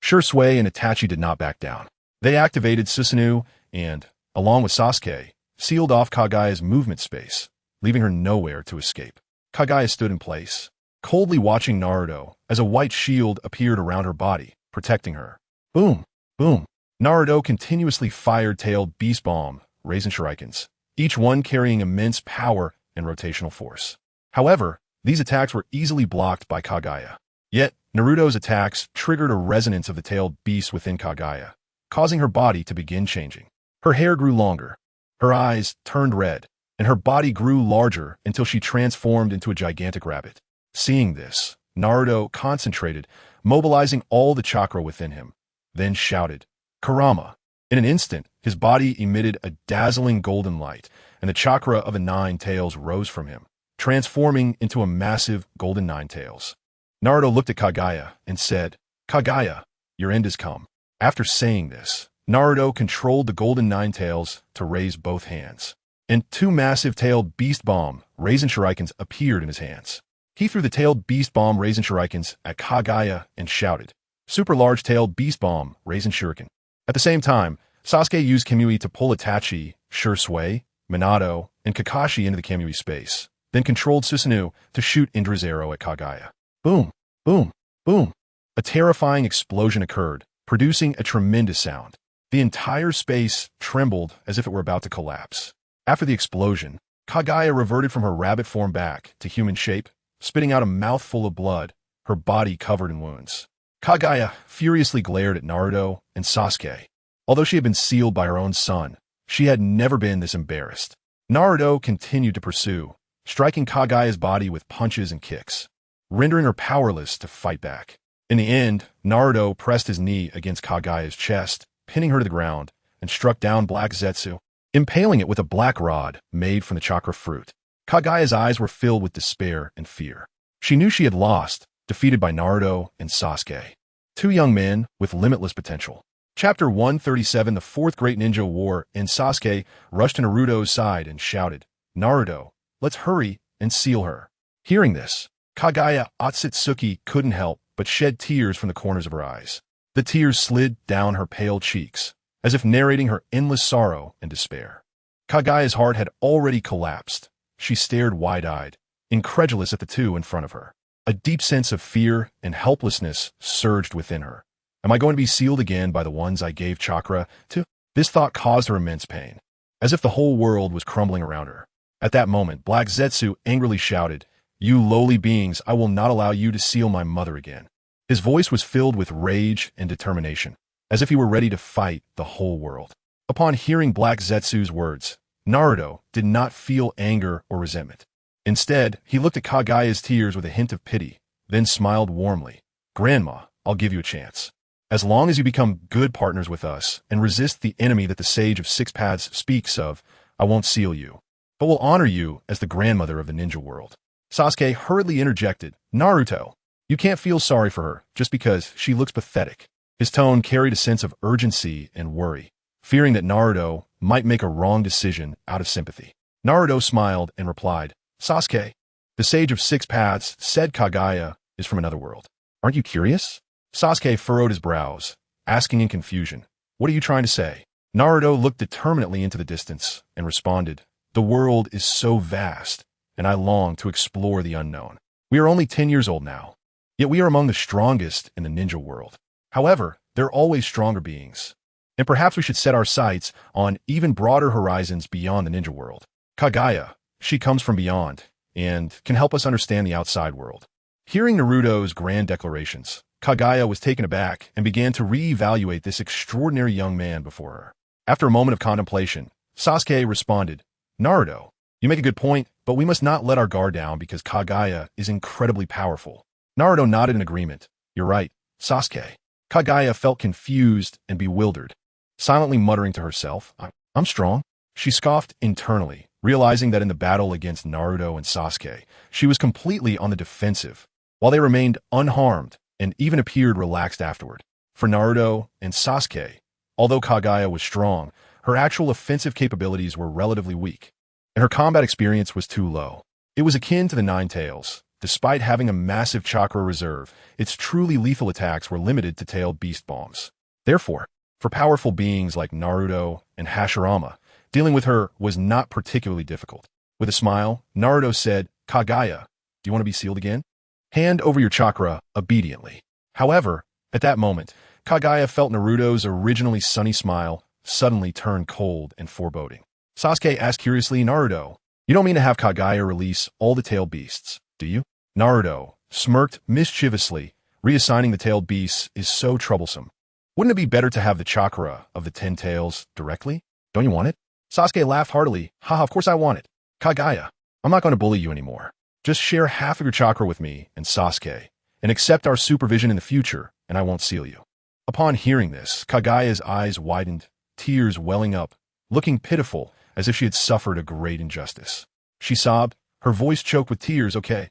Speaker 1: Shursui and Itachi did not back down. They activated Susanoo and, along with Sasuke, sealed off Kagaya's movement space, leaving her nowhere to escape. Kagaya stood in place, coldly watching Naruto as a white shield appeared around her body, protecting her. Boom! Boom! Naruto continuously fired tailed beast bomb, Raisen shurikens, each one carrying immense power and rotational force. However, these attacks were easily blocked by Kagaya. Yet, Naruto's attacks triggered a resonance of the tailed beast within Kagaya, causing her body to begin changing. Her hair grew longer, her eyes turned red, and her body grew larger until she transformed into a gigantic rabbit. Seeing this, Naruto concentrated, mobilizing all the chakra within him, then shouted, "Kurama!" In an instant, his body emitted a dazzling golden light, and the chakra of the 9 tails rose from him, transforming into a massive golden 9 tails. Naruto looked at Kagaya and said, "Kagaya, your end has come." After saying this, Naruto controlled the golden 9 tails to raise both hands, and 2 massive tailed beast bomb Raisen shurikens appeared in his hands. He threw the tailed beast bomb Raisen shurikens at Kagaya and shouted, "Super large tailed beast bomb Raisen shuriken." At the same time, Sasuke used Kyuubi to pull Itachi, Shursui, Minato, and Kakashi into the Kyuubi space, then controlled Susanoo to shoot Indra's arrow at Kagaya. Boom! Boom! Boom! A terrifying explosion occurred, producing a tremendous sound. The entire space trembled as if it were about to collapse. After the explosion, Kagaya reverted from her rabbit form back to human shape, spitting out a mouthful of blood, her body covered in wounds. Kagaya furiously glared at Naruto and Sasuke. Although she had been sealed by her own son, she had never been this embarrassed. Naruto continued to pursue, striking Kagaya's body with punches and kicks, rendering her powerless to fight back. In the end, Naruto pressed his knee against Kagaya's chest, pinning her to the ground, and struck down Black Zetsu, impaling it with a black rod made from the chakra fruit. Kagaya's eyes were filled with despair and fear. She knew she had lost, defeated by Naruto and Sasuke, 2 young men with limitless potential. Chapter 137, The Fourth Great Ninja War, and Sasuke rushed to Naruto's side and shouted, "Naruto, let's hurry and seal her." Hearing this, Kagaya Otsutsuki couldn't help but shed tears from the corners of her eyes. The tears slid down her pale cheeks, as if narrating her endless sorrow and despair. Kagaya's heart had already collapsed. She stared wide-eyed, incredulous at the 2 in front of her. A deep sense of fear and helplessness surged within her. Am I going to be sealed again by the ones I gave chakra to? This thought caused her immense pain, as if the whole world was crumbling around her. At that moment, Black Zetsu angrily shouted, "You lowly beings, I will not allow you to seal my mother again." His voice was filled with rage and determination, as if he were ready to fight the whole world. Upon hearing Black Zetsu's words, Naruto did not feel anger or resentment. Instead, he looked at Kagaya's tears with a hint of pity, then smiled warmly. "Grandma, I'll give you a chance. As long as you become good partners with us and resist the enemy that the Sage of 6 Paths speaks of, I won't seal you, but will honor you as the grandmother of the ninja world." Sasuke hurriedly interjected, "Naruto, you can't feel sorry for her just because she looks pathetic." His tone carried a sense of urgency and worry, fearing that Naruto might make a wrong decision out of sympathy. Naruto smiled and replied, "Sasuke, the Sage of 6 Paths said Kagaya is from another world. Aren't you curious?" Sasuke furrowed his brows, asking in confusion, "What are you trying to say?" Naruto looked determinedly into the distance and responded, "The world is so vast, and I long to explore the unknown. We are only 10 years old now, yet we are among the strongest in the ninja world. However, there are always stronger beings, and perhaps we should set our sights on even broader horizons beyond the ninja world. Kagaya, she comes from beyond, and can help us understand the outside world." Hearing Naruto's grand declarations, Kagaya was taken aback and began to re-evaluate this extraordinary young man before her. After a moment of contemplation, Sasuke responded, "Naruto, you make a good point, but we must not let our guard down because Kagaya is incredibly powerful." Naruto nodded in agreement. "You're right, Sasuke." Kagaya felt confused and bewildered, silently muttering to herself, I'm strong." She scoffed internally, realizing that in the battle against Naruto and Sasuke, she was completely on the defensive, while they remained unharmed and even appeared relaxed afterward. For Naruto and Sasuke, although Kagaya was strong, her actual offensive capabilities were relatively weak, and her combat experience was too low. It was akin to the Nine Tails. Despite having a massive chakra reserve, its truly lethal attacks were limited to tailed beast bombs. Therefore, for powerful beings like Naruto and Hashirama, dealing with her was not particularly difficult. With a smile, Naruto said, "Kaguya, do you want to be sealed again? Hand over your chakra obediently." However, at that moment, Kaguya felt Naruto's originally sunny smile suddenly turn cold and foreboding. Sasuke asked curiously, "Naruto, you don't mean to have Kaguya release all the tailed beasts, do you?" Naruto smirked mischievously. "Reassigning the tailed beasts is so troublesome. Wouldn't it be better to have the chakra of the 10 tails directly? Don't you want it?" Sasuke laughed heartily. "Haha, of course I want it. Kaguya, I'm not going to bully you anymore. Just share half of your chakra with me and Sasuke, and accept our supervision in the future, and I won't seal you." Upon hearing this, Kaguya's eyes widened, tears welling up, looking pitiful as if she had suffered a great injustice. She sobbed, her voice choked with tears. Okay.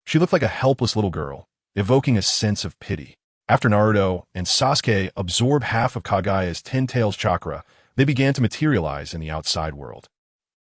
Speaker 1: She looked like a helpless little girl, evoking a sense of pity. After Naruto and Sasuke absorbed half of Kaguya's 10 tails chakra, they began to materialize in the outside world.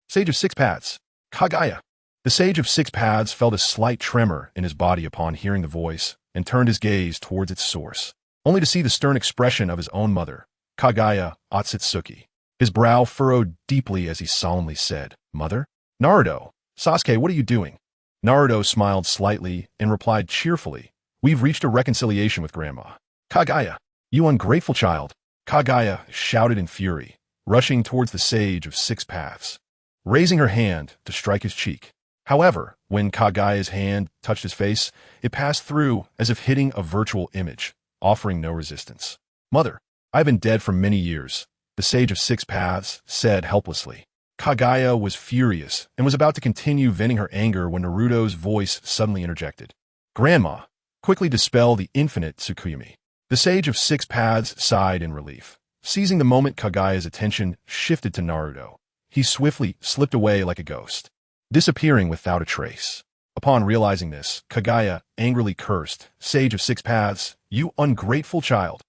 Speaker 1: Sage of Six Paths. Kaguya. The Sage of Six Paths felt a slight tremor in his body upon hearing the voice and turned his gaze towards its source, only to see the stern expression of his own mother, Kaguya Otsutsuki. His brow furrowed deeply as he solemnly said, "Mother?" "Naruto, Sasuke, what are you doing?" Naruto smiled slightly and replied cheerfully, "We've reached a reconciliation with Grandma." "Kaguya, you ungrateful child!" Kaguya shouted in fury, rushing towards the Sage of Six Paths, raising her hand to strike his cheek. However, when Kaguya's hand touched his face, it passed through as if hitting a virtual image, offering no resistance. "Mother, I've been dead for many years," the Sage of Six Paths said helplessly. Kaguya was furious and was about to continue venting her anger when Naruto's voice suddenly interjected. "Grandma, quickly dispel the infinite Tsukuyomi." The Sage of Six Paths sighed in relief. Seizing the moment Kaguya's attention shifted to Naruto, he swiftly slipped away like a ghost, disappearing without a trace. Upon realizing this, Kaguya angrily cursed, "Sage of Six Paths, you ungrateful child."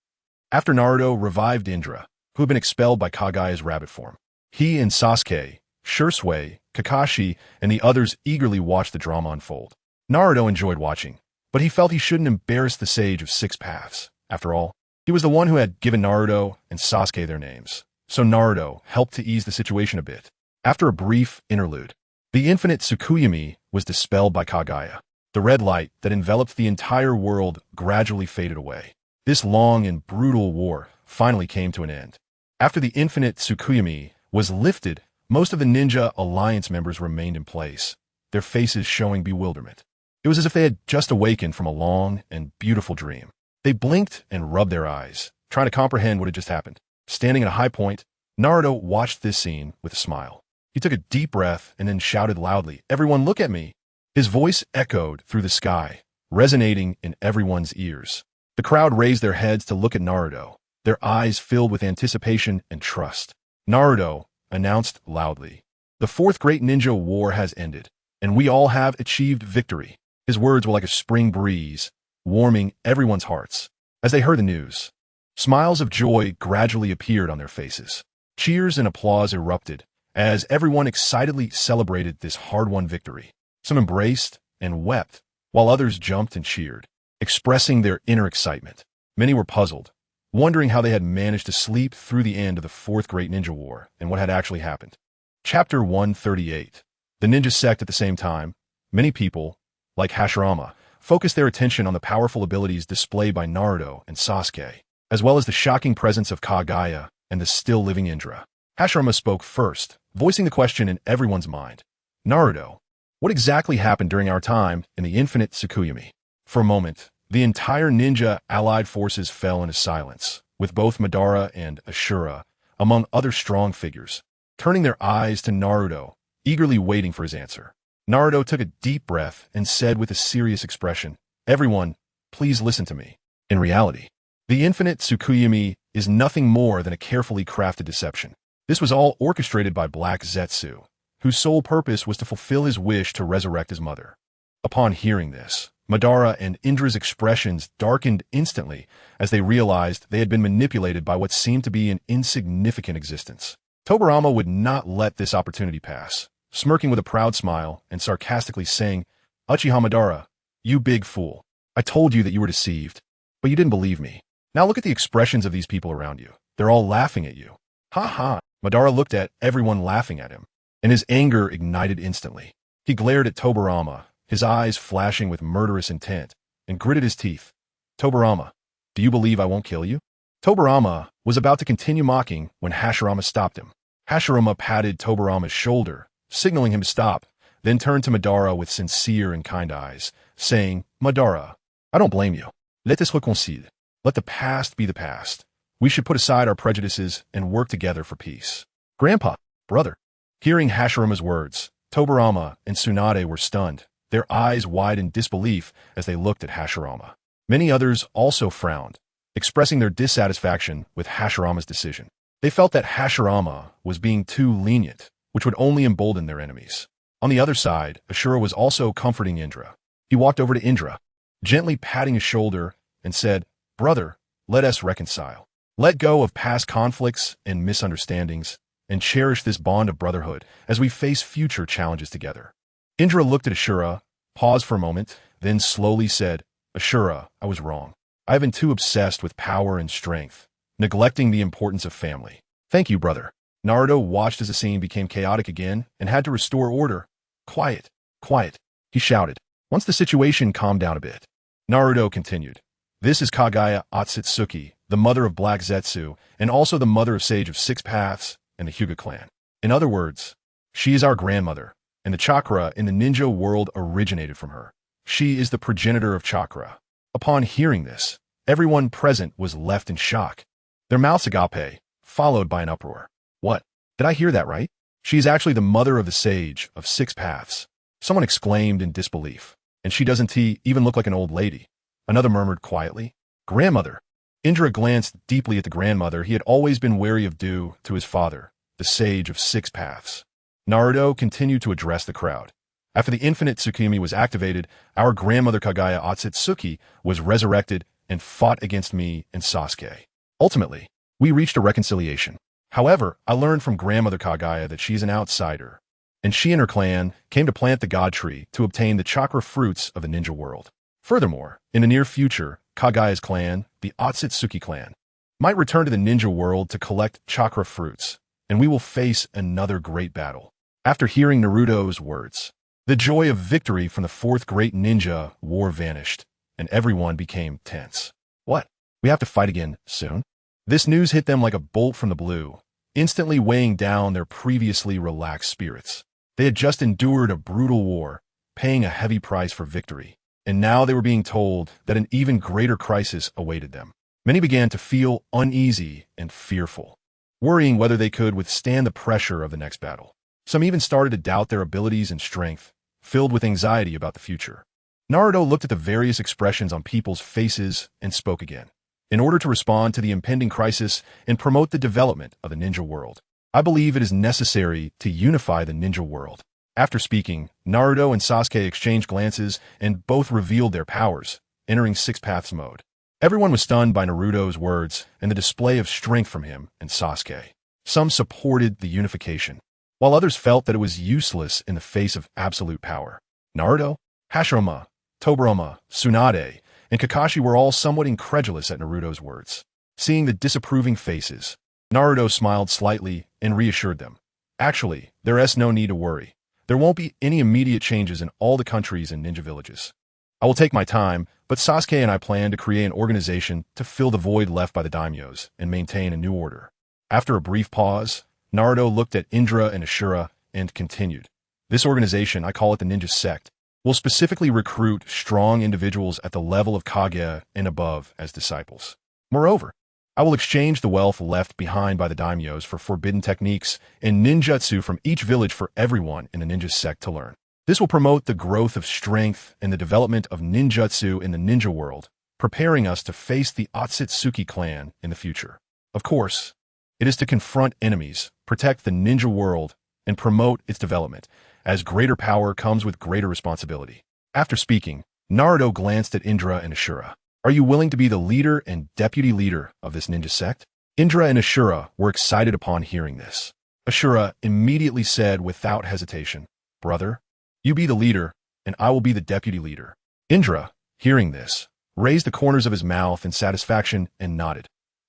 Speaker 1: After Naruto revived Indra, who had been expelled by Kaguya's rabbit form, he and Sasuke, Shursui, Kakashi, and the others eagerly watched the drama unfold. Naruto enjoyed watching, but he felt he shouldn't embarrass the Sage of Six Paths. After all, he was the one who had given Naruto and Sasuke their names, so Naruto helped to ease the situation a bit. After a brief interlude, the infinite Tsukuyomi was dispelled by Kaguya. The red light that enveloped the entire world gradually faded away. This long and brutal war finally came to an end. After the infinite Tsukuyomi was lifted, most of the Ninja Alliance members remained in place, their faces showing bewilderment. It was as if they had just awakened from a long and beautiful dream. They blinked and rubbed their eyes, trying to comprehend what had just happened. Standing at a high point, Naruto watched this scene with a smile. He took a deep breath and then shouted loudly, "Everyone look at me!" His voice echoed through the sky, resonating in everyone's ears. The crowd raised their heads to look at Naruto, their eyes filled with anticipation and trust. Naruto announced loudly, "The fourth great ninja war has ended, and we all have achieved victory." His words were like a spring breeze, warming everyone's hearts. As they heard the news, smiles of joy gradually appeared on their faces. Cheers and applause erupted, as everyone excitedly celebrated this hard-won victory. Some embraced and wept, while others jumped and cheered, expressing their inner excitement. Many were puzzled, wondering how they had managed to sleep through the end of the Fourth Great Ninja War and what had actually happened. Chapter 138. The Ninja Sect. At the same time, many people, like Hashirama, focused their attention on the powerful abilities displayed by Naruto and Sasuke, as well as the shocking presence of Kaguya and the still-living Indra. Hashirama spoke first, voicing the question in everyone's mind. "Naruto, what exactly happened during our time in the infinite Tsukuyomi?" For a moment, the entire ninja allied forces fell into silence, with both Madara and Ashura, among other strong figures, turning their eyes to Naruto, eagerly waiting for his answer. Naruto took a deep breath and said with a serious expression, "Everyone, please listen to me. In reality, the infinite Tsukuyomi is nothing more than a carefully crafted deception. This was all orchestrated by Black Zetsu, whose sole purpose was to fulfill his wish to resurrect his mother." Upon hearing this, Madara and Indra's expressions darkened instantly as they realized they had been manipulated by what seemed to be an insignificant existence. Tobirama would not let this opportunity pass, smirking with a proud smile and sarcastically saying, "Uchiha Madara, you big fool. I told you that you were deceived, but you didn't believe me. Now look at the expressions of these people around you. They're all laughing at you." Ha ha. Madara looked at everyone laughing at him, and his anger ignited instantly. He glared at Tobirama, his eyes flashing with murderous intent, and gritted his teeth. "Tobirama, do you believe I won't kill you?" Tobirama was about to continue mocking when Hashirama stopped him. Hashirama patted Tobirama's shoulder, signaling him to stop, then turned to Madara with sincere and kind eyes, saying, "Madara, I don't blame you. Let us reconcile. Let the past be the past. We should put aside our prejudices and work together for peace." "Grandpa, brother." Hearing Hashirama's words, Tobirama and Tsunade were stunned, their eyes wide in disbelief as they looked at Hashirama. Many others also frowned, expressing their dissatisfaction with Hashirama's decision. They felt that Hashirama was being too lenient, which would only embolden their enemies. On the other side, Ashura was also comforting Indra. He walked over to Indra, gently patting his shoulder, and said, "Brother, let us reconcile. Let go of past conflicts and misunderstandings, and cherish this bond of brotherhood as we face future challenges together." Indra looked at Ashura, paused for a moment, then slowly said, "Ashura, I was wrong. I have been too obsessed with power and strength, neglecting the importance of family. Thank you, brother." Naruto watched as the scene became chaotic again and had to restore order. "Quiet, quiet," he shouted, once the situation calmed down a bit. Naruto continued, "This is Kagaya Otsutsuki, the mother of Black Zetsu, and also the mother of Sage of Six Paths and the Hyuga clan. In other words, she is our grandmother, and the chakra in the ninja world originated from her. She is the progenitor of chakra." Upon hearing this, everyone present was left in shock. Their mouths agape, followed by an uproar. "What? Did I hear that right? She is actually the mother of the Sage of Six Paths." Someone exclaimed in disbelief. "And she doesn't even look like an old lady." Another murmured quietly, "Grandmother." Indra glanced deeply at the grandmother he had always been wary of due to his father, the Sage of Six Paths. Naruto continued to address the crowd. "After the infinite Tsukimi was activated, our grandmother Kagaya Otsutsuki was resurrected and fought against me and Sasuke. Ultimately, we reached a reconciliation. However, I learned from grandmother Kagaya that she is an outsider, and she and her clan came to plant the God Tree to obtain the chakra fruits of the ninja world. Furthermore, in the near future, Kagaya's clan, the Otsutsuki clan, might return to the ninja world to collect chakra fruits, and we will face another great battle." After hearing Naruto's words, the joy of victory from the fourth great ninja war vanished, and everyone became tense. "What? We have to fight again soon?" This news hit them like a bolt from the blue, instantly weighing down their previously relaxed spirits. They had just endured a brutal war, paying a heavy price for victory, and now they were being told that an even greater crisis awaited them. Many began to feel uneasy and fearful, worrying whether they could withstand the pressure of the next battle. Some even started to doubt their abilities and strength, filled with anxiety about the future. Naruto looked at the various expressions on people's faces and spoke again. "In order to respond to the impending crisis and promote the development of the ninja world, I believe it is necessary to unify the ninja world." After speaking, Naruto and Sasuke exchanged glances and both revealed their powers, entering Six Paths mode. Everyone was stunned by Naruto's words and the display of strength from him and Sasuke. Some supported the unification, while others felt that it was useless in the face of absolute power. Naruto, Hashirama, Tobirama, Tsunade, and Kakashi were all somewhat incredulous at Naruto's words. Seeing the disapproving faces, Naruto smiled slightly and reassured them. "Actually, there is no need to worry. There won't be any immediate changes in all the countries and ninja villages. I will take my time, but Sasuke and I plan to create an organization to fill the void left by the daimyos and maintain a new order." After a brief pause, Naruto looked at Indra and Ashura and continued. "This organization, I call it the Ninja Sect, will specifically recruit strong individuals at the level of Kage and above as disciples. Moreover, I will exchange the wealth left behind by the daimyos for forbidden techniques and ninjutsu from each village for everyone in the ninja sect to learn. This will promote the growth of strength and the development of ninjutsu in the ninja world, preparing us to face the Otsutsuki clan in the future. Of course, it is to confront enemies, protect the ninja world, and promote its development, as greater power comes with greater responsibility." After speaking, Naruto glanced at Indra and Ashura. Are you willing to be the leader and deputy leader of this ninja sect? Indra and Ashura were excited upon hearing this. Ashura immediately said without hesitation, "Brother, you be the leader, and I will be the deputy leader." Indra, hearing this, raised the corners of his mouth in satisfaction and nodded.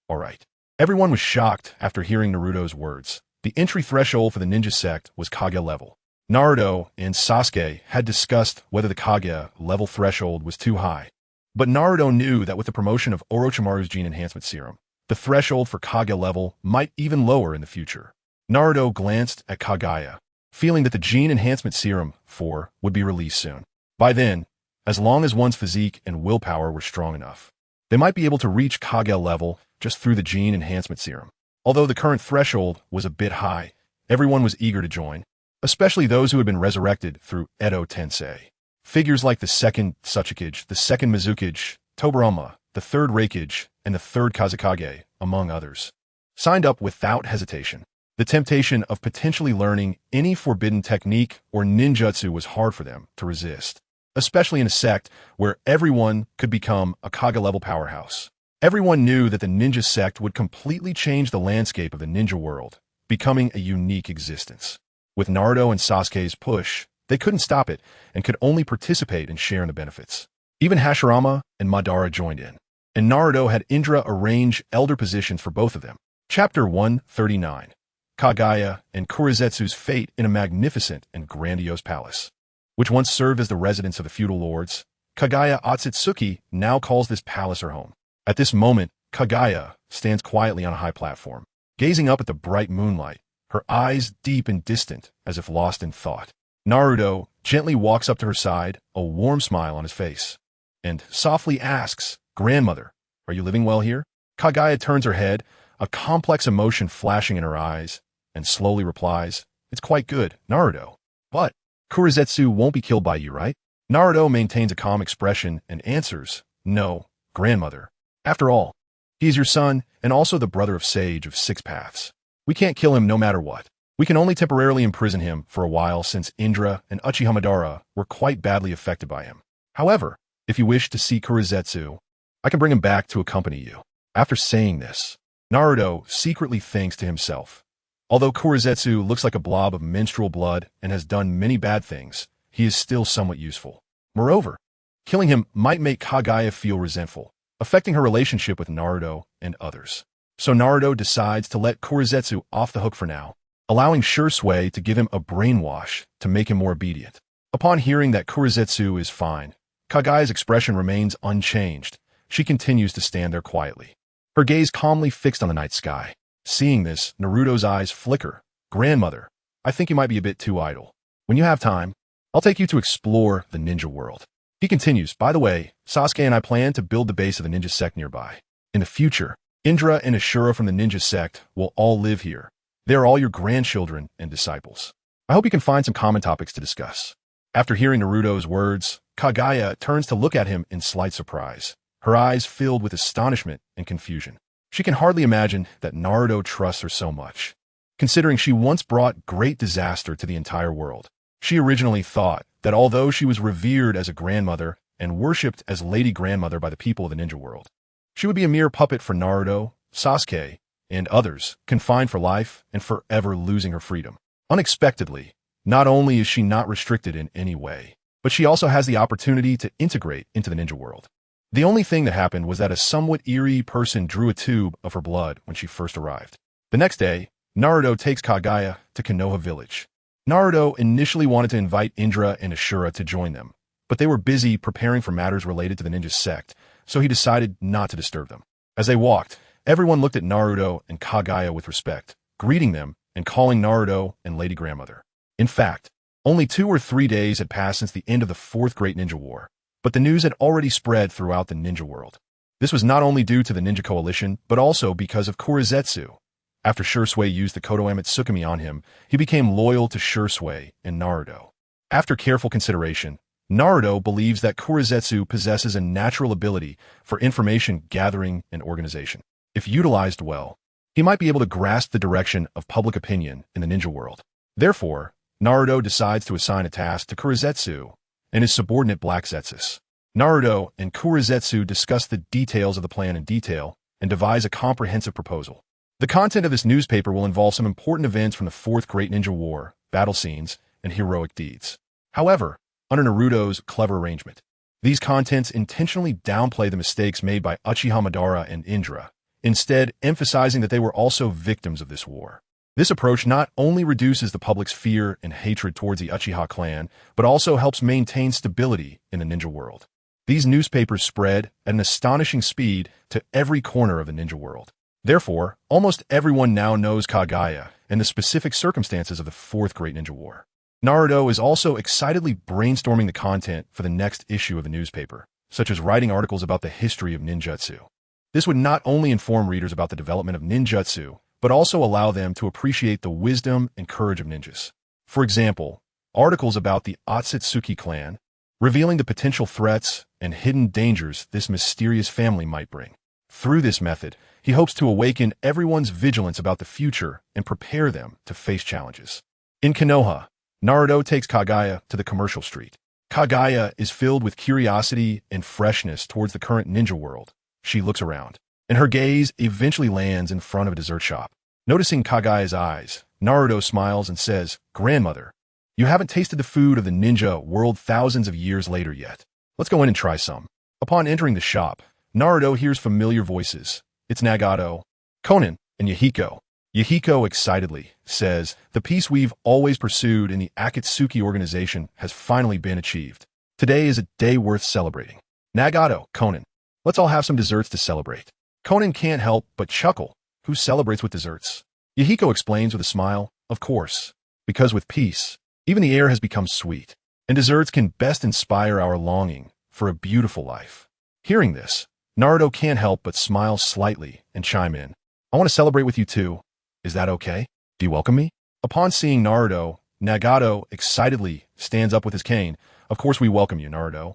Speaker 1: All right. Everyone was shocked after hearing Naruto's words. The entry threshold for the ninja sect was Kage level. Naruto and Sasuke had discussed whether the Kage level threshold was too high. But Naruto knew that with the promotion of Orochimaru's gene enhancement serum, the threshold for Kage level might even lower in the future. Naruto glanced at Kaguya, feeling that the gene enhancement serum 4 would be released soon. By then, as long as one's physique and willpower were strong enough, they might be able to reach Kage level just through the gene enhancement serum. Although the current threshold was a bit high, everyone was eager to join, especially those who had been resurrected through Edo Tensei. Figures like the second Tsuchikage, the second Mizukage, Tobirama, the third Reikage, and the third Kazekage, among others, signed up without hesitation. The temptation of potentially learning any forbidden technique or ninjutsu was hard for them to resist, especially in a sect where everyone could become a Kage-level powerhouse. Everyone knew that the ninja sect would completely change the landscape of the ninja world, becoming a unique existence. With Naruto and Sasuke's push, they couldn't stop it and could only participate and share in the benefits. Even Hashirama and Madara joined in, and Naruto had Indra arrange elder positions for both of them. Chapter 139. Kaguya and Kurizetsu's fate in a magnificent and grandiose palace, which once served as the residence of the feudal lords. Kaguya Otsutsuki now calls this palace her home. At this moment, Kaguya stands quietly on a high platform, gazing up at the bright moonlight, her eyes deep and distant as if lost in thought. Naruto gently walks up to her side, a warm smile on his face, and softly asks, "Grandmother, are you living well here?" Kaguya turns her head, a complex emotion flashing in her eyes, and slowly replies, "It's quite good, Naruto. But Kurizetsu won't be killed by you, right?" Naruto maintains a calm expression and answers, "No, grandmother. After all, he is your son and also the brother of Sage of Six Paths. We can't kill him no matter what. We can only temporarily imprison him for a while since Indra and Uchiha Madara were quite badly affected by him. However, if you wish to see Kurizetsu, I can bring him back to accompany you." After saying this, Naruto secretly thinks to himself, although Kurizetsu looks like a blob of menstrual blood and has done many bad things, he is still somewhat useful. Moreover, killing him might make Kaguya feel resentful, affecting her relationship with Naruto and others. So Naruto decides to let Kurizetsu off the hook for now, allowing Shursui to give him a brainwash to make him more obedient. Upon hearing that Kurizetsu is fine, Kaguya's expression remains unchanged. She continues to stand there quietly, her gaze calmly fixed on the night sky. Seeing this, Naruto's eyes flicker. "Grandmother, I think you might be a bit too idle. When you have time, I'll take you to explore the ninja world." He continues, "By the way, Sasuke and I plan to build the base of the ninja sect nearby. In the future, Indra and Ashura from the ninja sect will all live here. They are all your grandchildren and disciples. I hope you can find some common topics to discuss." After hearing Naruto's words, Kaguya turns to look at him in slight surprise, her eyes filled with astonishment and confusion. She can hardly imagine that Naruto trusts her so much, considering she once brought great disaster to the entire world. She originally thought that although she was revered as a grandmother and worshipped as Lady Grandmother by the people of the ninja world, she would be a mere puppet for Naruto, Sasuke, and others, confined for life and forever losing her freedom. Unexpectedly, not only is she not restricted in any way, but she also has the opportunity to integrate into the ninja world. The only thing that happened was that a somewhat eerie person drew a tube of her blood when she first arrived. The next day, Naruto takes Kaguya to Konoha village. Naruto initially wanted to invite Indra and Ashura to join them, but they were busy preparing for matters related to the ninja sect, so he decided not to disturb them. As they walked, everyone looked at Naruto and Kaguya with respect, greeting them and calling Naruto and Lady Grandmother. In fact, only 2 or 3 days had passed since the end of the Fourth Great Ninja War, but the news had already spread throughout the ninja world. This was not only due to the ninja coalition, but also because of Kurizetsu. After Shursui used the Kodoame Tsukumi on him, he became loyal to Shursui and Naruto. After careful consideration, Naruto believes that Kurizetsu possesses a natural ability for information gathering and organization. If utilized well, he might be able to grasp the direction of public opinion in the ninja world. Therefore, Naruto decides to assign a task to Kurizetsu and his subordinate Black Zetsus. Naruto and Kurizetsu discuss the details of the plan in detail and devise a comprehensive proposal. The content of this newspaper will involve some important events from the Fourth Great Ninja War, battle scenes, and heroic deeds. However, under Naruto's clever arrangement, these contents intentionally downplay the mistakes made by Uchiha Madara and Indra, instead emphasizing that they were also victims of this war. This approach not only reduces the public's fear and hatred towards the Uchiha clan, but also helps maintain stability in the ninja world. These newspapers spread at an astonishing speed to every corner of the ninja world. Therefore, almost everyone now knows Kaguya and the specific circumstances of the Fourth Great Ninja War. Naruto is also excitedly brainstorming the content for the next issue of the newspaper, such as writing articles about the history of ninjutsu. This would not only inform readers about the development of ninjutsu, but also allow them to appreciate the wisdom and courage of ninjas. For example, articles about the Otsutsuki clan, revealing the potential threats and hidden dangers this mysterious family might bring. Through this method, he hopes to awaken everyone's vigilance about the future and prepare them to face challenges. In Konoha, Naruto takes Kaguya to the commercial street. Kaguya is filled with curiosity and freshness towards the current ninja world. She looks around, and her gaze eventually lands in front of a dessert shop. Noticing Kaguya's eyes, Naruto smiles and says, "Grandmother, you haven't tasted the food of the ninja world thousands of years later yet. Let's go in and try some." Upon entering the shop, Naruto hears familiar voices. It's Nagato, Konan, and Yahiko. Yahiko excitedly says, "The peace we've always pursued in the Akatsuki organization has finally been achieved. Today is a day worth celebrating." Nagato, Konan, let's all have some desserts to celebrate. Konan can't help but chuckle. Who celebrates with desserts? Yahiko explains with a smile, "Of course, because with peace, even the air has become sweet, and desserts can best inspire our longing for a beautiful life." Hearing this, Naruto can't help but smile slightly and chime in, "I want to celebrate with you too. Is that okay? Do you welcome me?" Upon seeing Naruto, Nagato excitedly stands up with his cane. "Of course we welcome you, Naruto."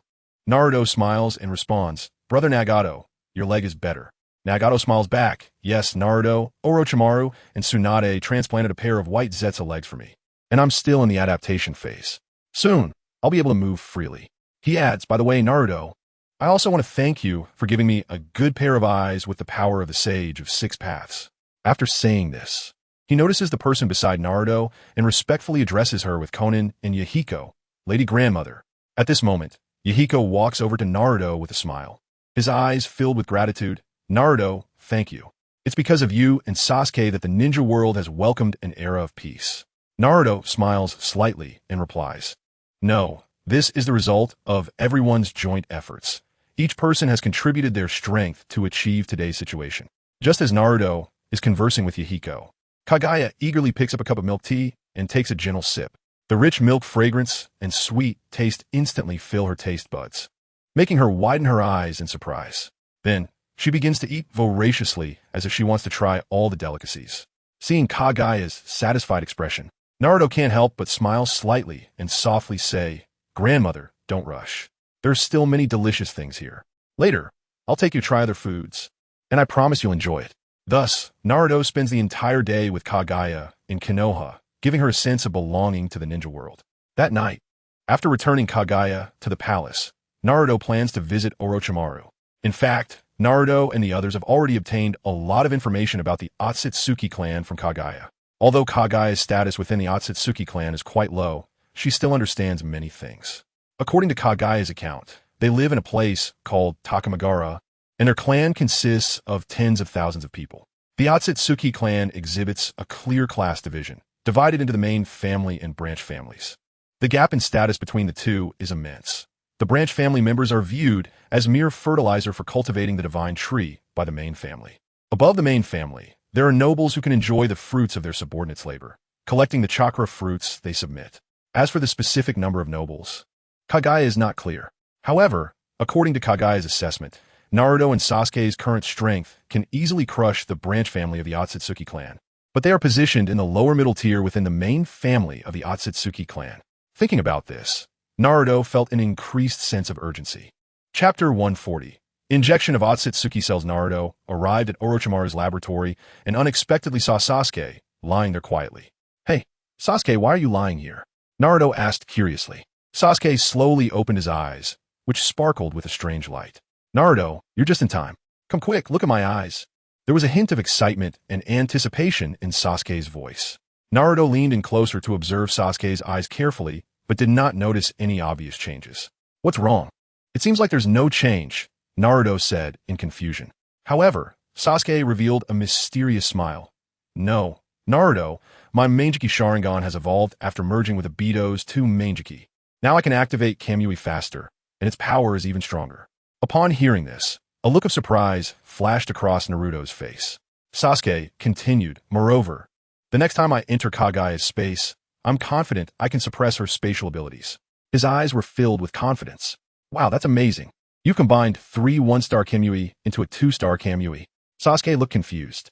Speaker 1: Naruto smiles and responds, "Brother Nagato, your leg is better." Nagato smiles back, "Yes, Naruto, Orochimaru, and Tsunade transplanted a pair of white Zetsu legs for me, and I'm still in the adaptation phase. Soon, I'll be able to move freely." He adds, "By the way, Naruto, I also want to thank you for giving me a good pair of eyes with the power of the Sage of Six Paths." After saying this, he notices the person beside Naruto and respectfully addresses her with Konan and Yahiko, "Lady Grandmother." At this moment, Yahiko walks over to Naruto with a smile, his eyes filled with gratitude. "Naruto, thank you. It's because of you and Sasuke that the ninja world has welcomed an era of peace." Naruto smiles slightly and replies, "No, this is the result of everyone's joint efforts. Each person has contributed their strength to achieve today's situation." Just as Naruto is conversing with Yahiko, Kaguya eagerly picks up a cup of milk tea and takes a gentle sip. The rich milk fragrance and sweet taste instantly fill her taste buds, making her widen her eyes in surprise. Then, she begins to eat voraciously as if she wants to try all the delicacies. Seeing Kaguya's satisfied expression, Naruto can't help but smile slightly and softly say, "Grandmother, don't rush. There's still many delicious things here. Later, I'll take you to try other foods, and I promise you'll enjoy it." Thus, Naruto spends the entire day with Kaguya in Konoha, giving her a sense of belonging to the ninja world. That night, after returning Kaguya to the palace, Naruto plans to visit Orochimaru. In fact, Naruto and the others have already obtained a lot of information about the Otsutsuki clan from Kaguya. Although Kaguya's status within the Otsutsuki clan is quite low, she still understands many things. According to Kaguya's account, they live in a place called Takamagara, and their clan consists of tens of thousands of people. The Otsutsuki clan exhibits a clear class division, divided into the main family and branch families. The gap in status between the two is immense. The branch family members are viewed as mere fertilizer for cultivating the divine tree by the main family. Above the main family, there are nobles who can enjoy the fruits of their subordinates' labor, collecting the chakra fruits they submit. As for the specific number of nobles, Kaguya is not clear. However, according to Kaguya's assessment, Naruto and Sasuke's current strength can easily crush the branch family of the Otsutsuki clan, but they are positioned in the lower middle tier within the main family of the Otsutsuki clan. Thinking about this, Naruto felt an increased sense of urgency. Chapter 140. Injection of Otsutsuki cells. Naruto arrived at Orochimaru's laboratory and unexpectedly saw Sasuke lying there quietly. "Hey, Sasuke, why are you lying here?" Naruto asked curiously. Sasuke slowly opened his eyes, which sparkled with a strange light. Naruto, you're just in time. Come quick, look at my eyes. There was a hint of excitement and anticipation in Sasuke's voice. Naruto leaned in closer to observe Sasuke's eyes carefully, but did not notice any obvious changes. What's wrong? It seems like there's no change, Naruto said in confusion. However, Sasuke revealed a mysterious smile. No, Naruto, my Mangekyou Sharingan has evolved after merging with Obito's 2 Mangekyou. Now I can activate Kyuubi faster, and its power is even stronger. Upon hearing this, a look of surprise flashed across Naruto's face. Sasuke continued, moreover, the next time I enter Kagaya's space, I'm confident I can suppress her spatial abilities. His eyes were filled with confidence. Wow, that's amazing. You combined 3 1-star Kyuubi into a 2-star Kyuubi. Sasuke looked confused.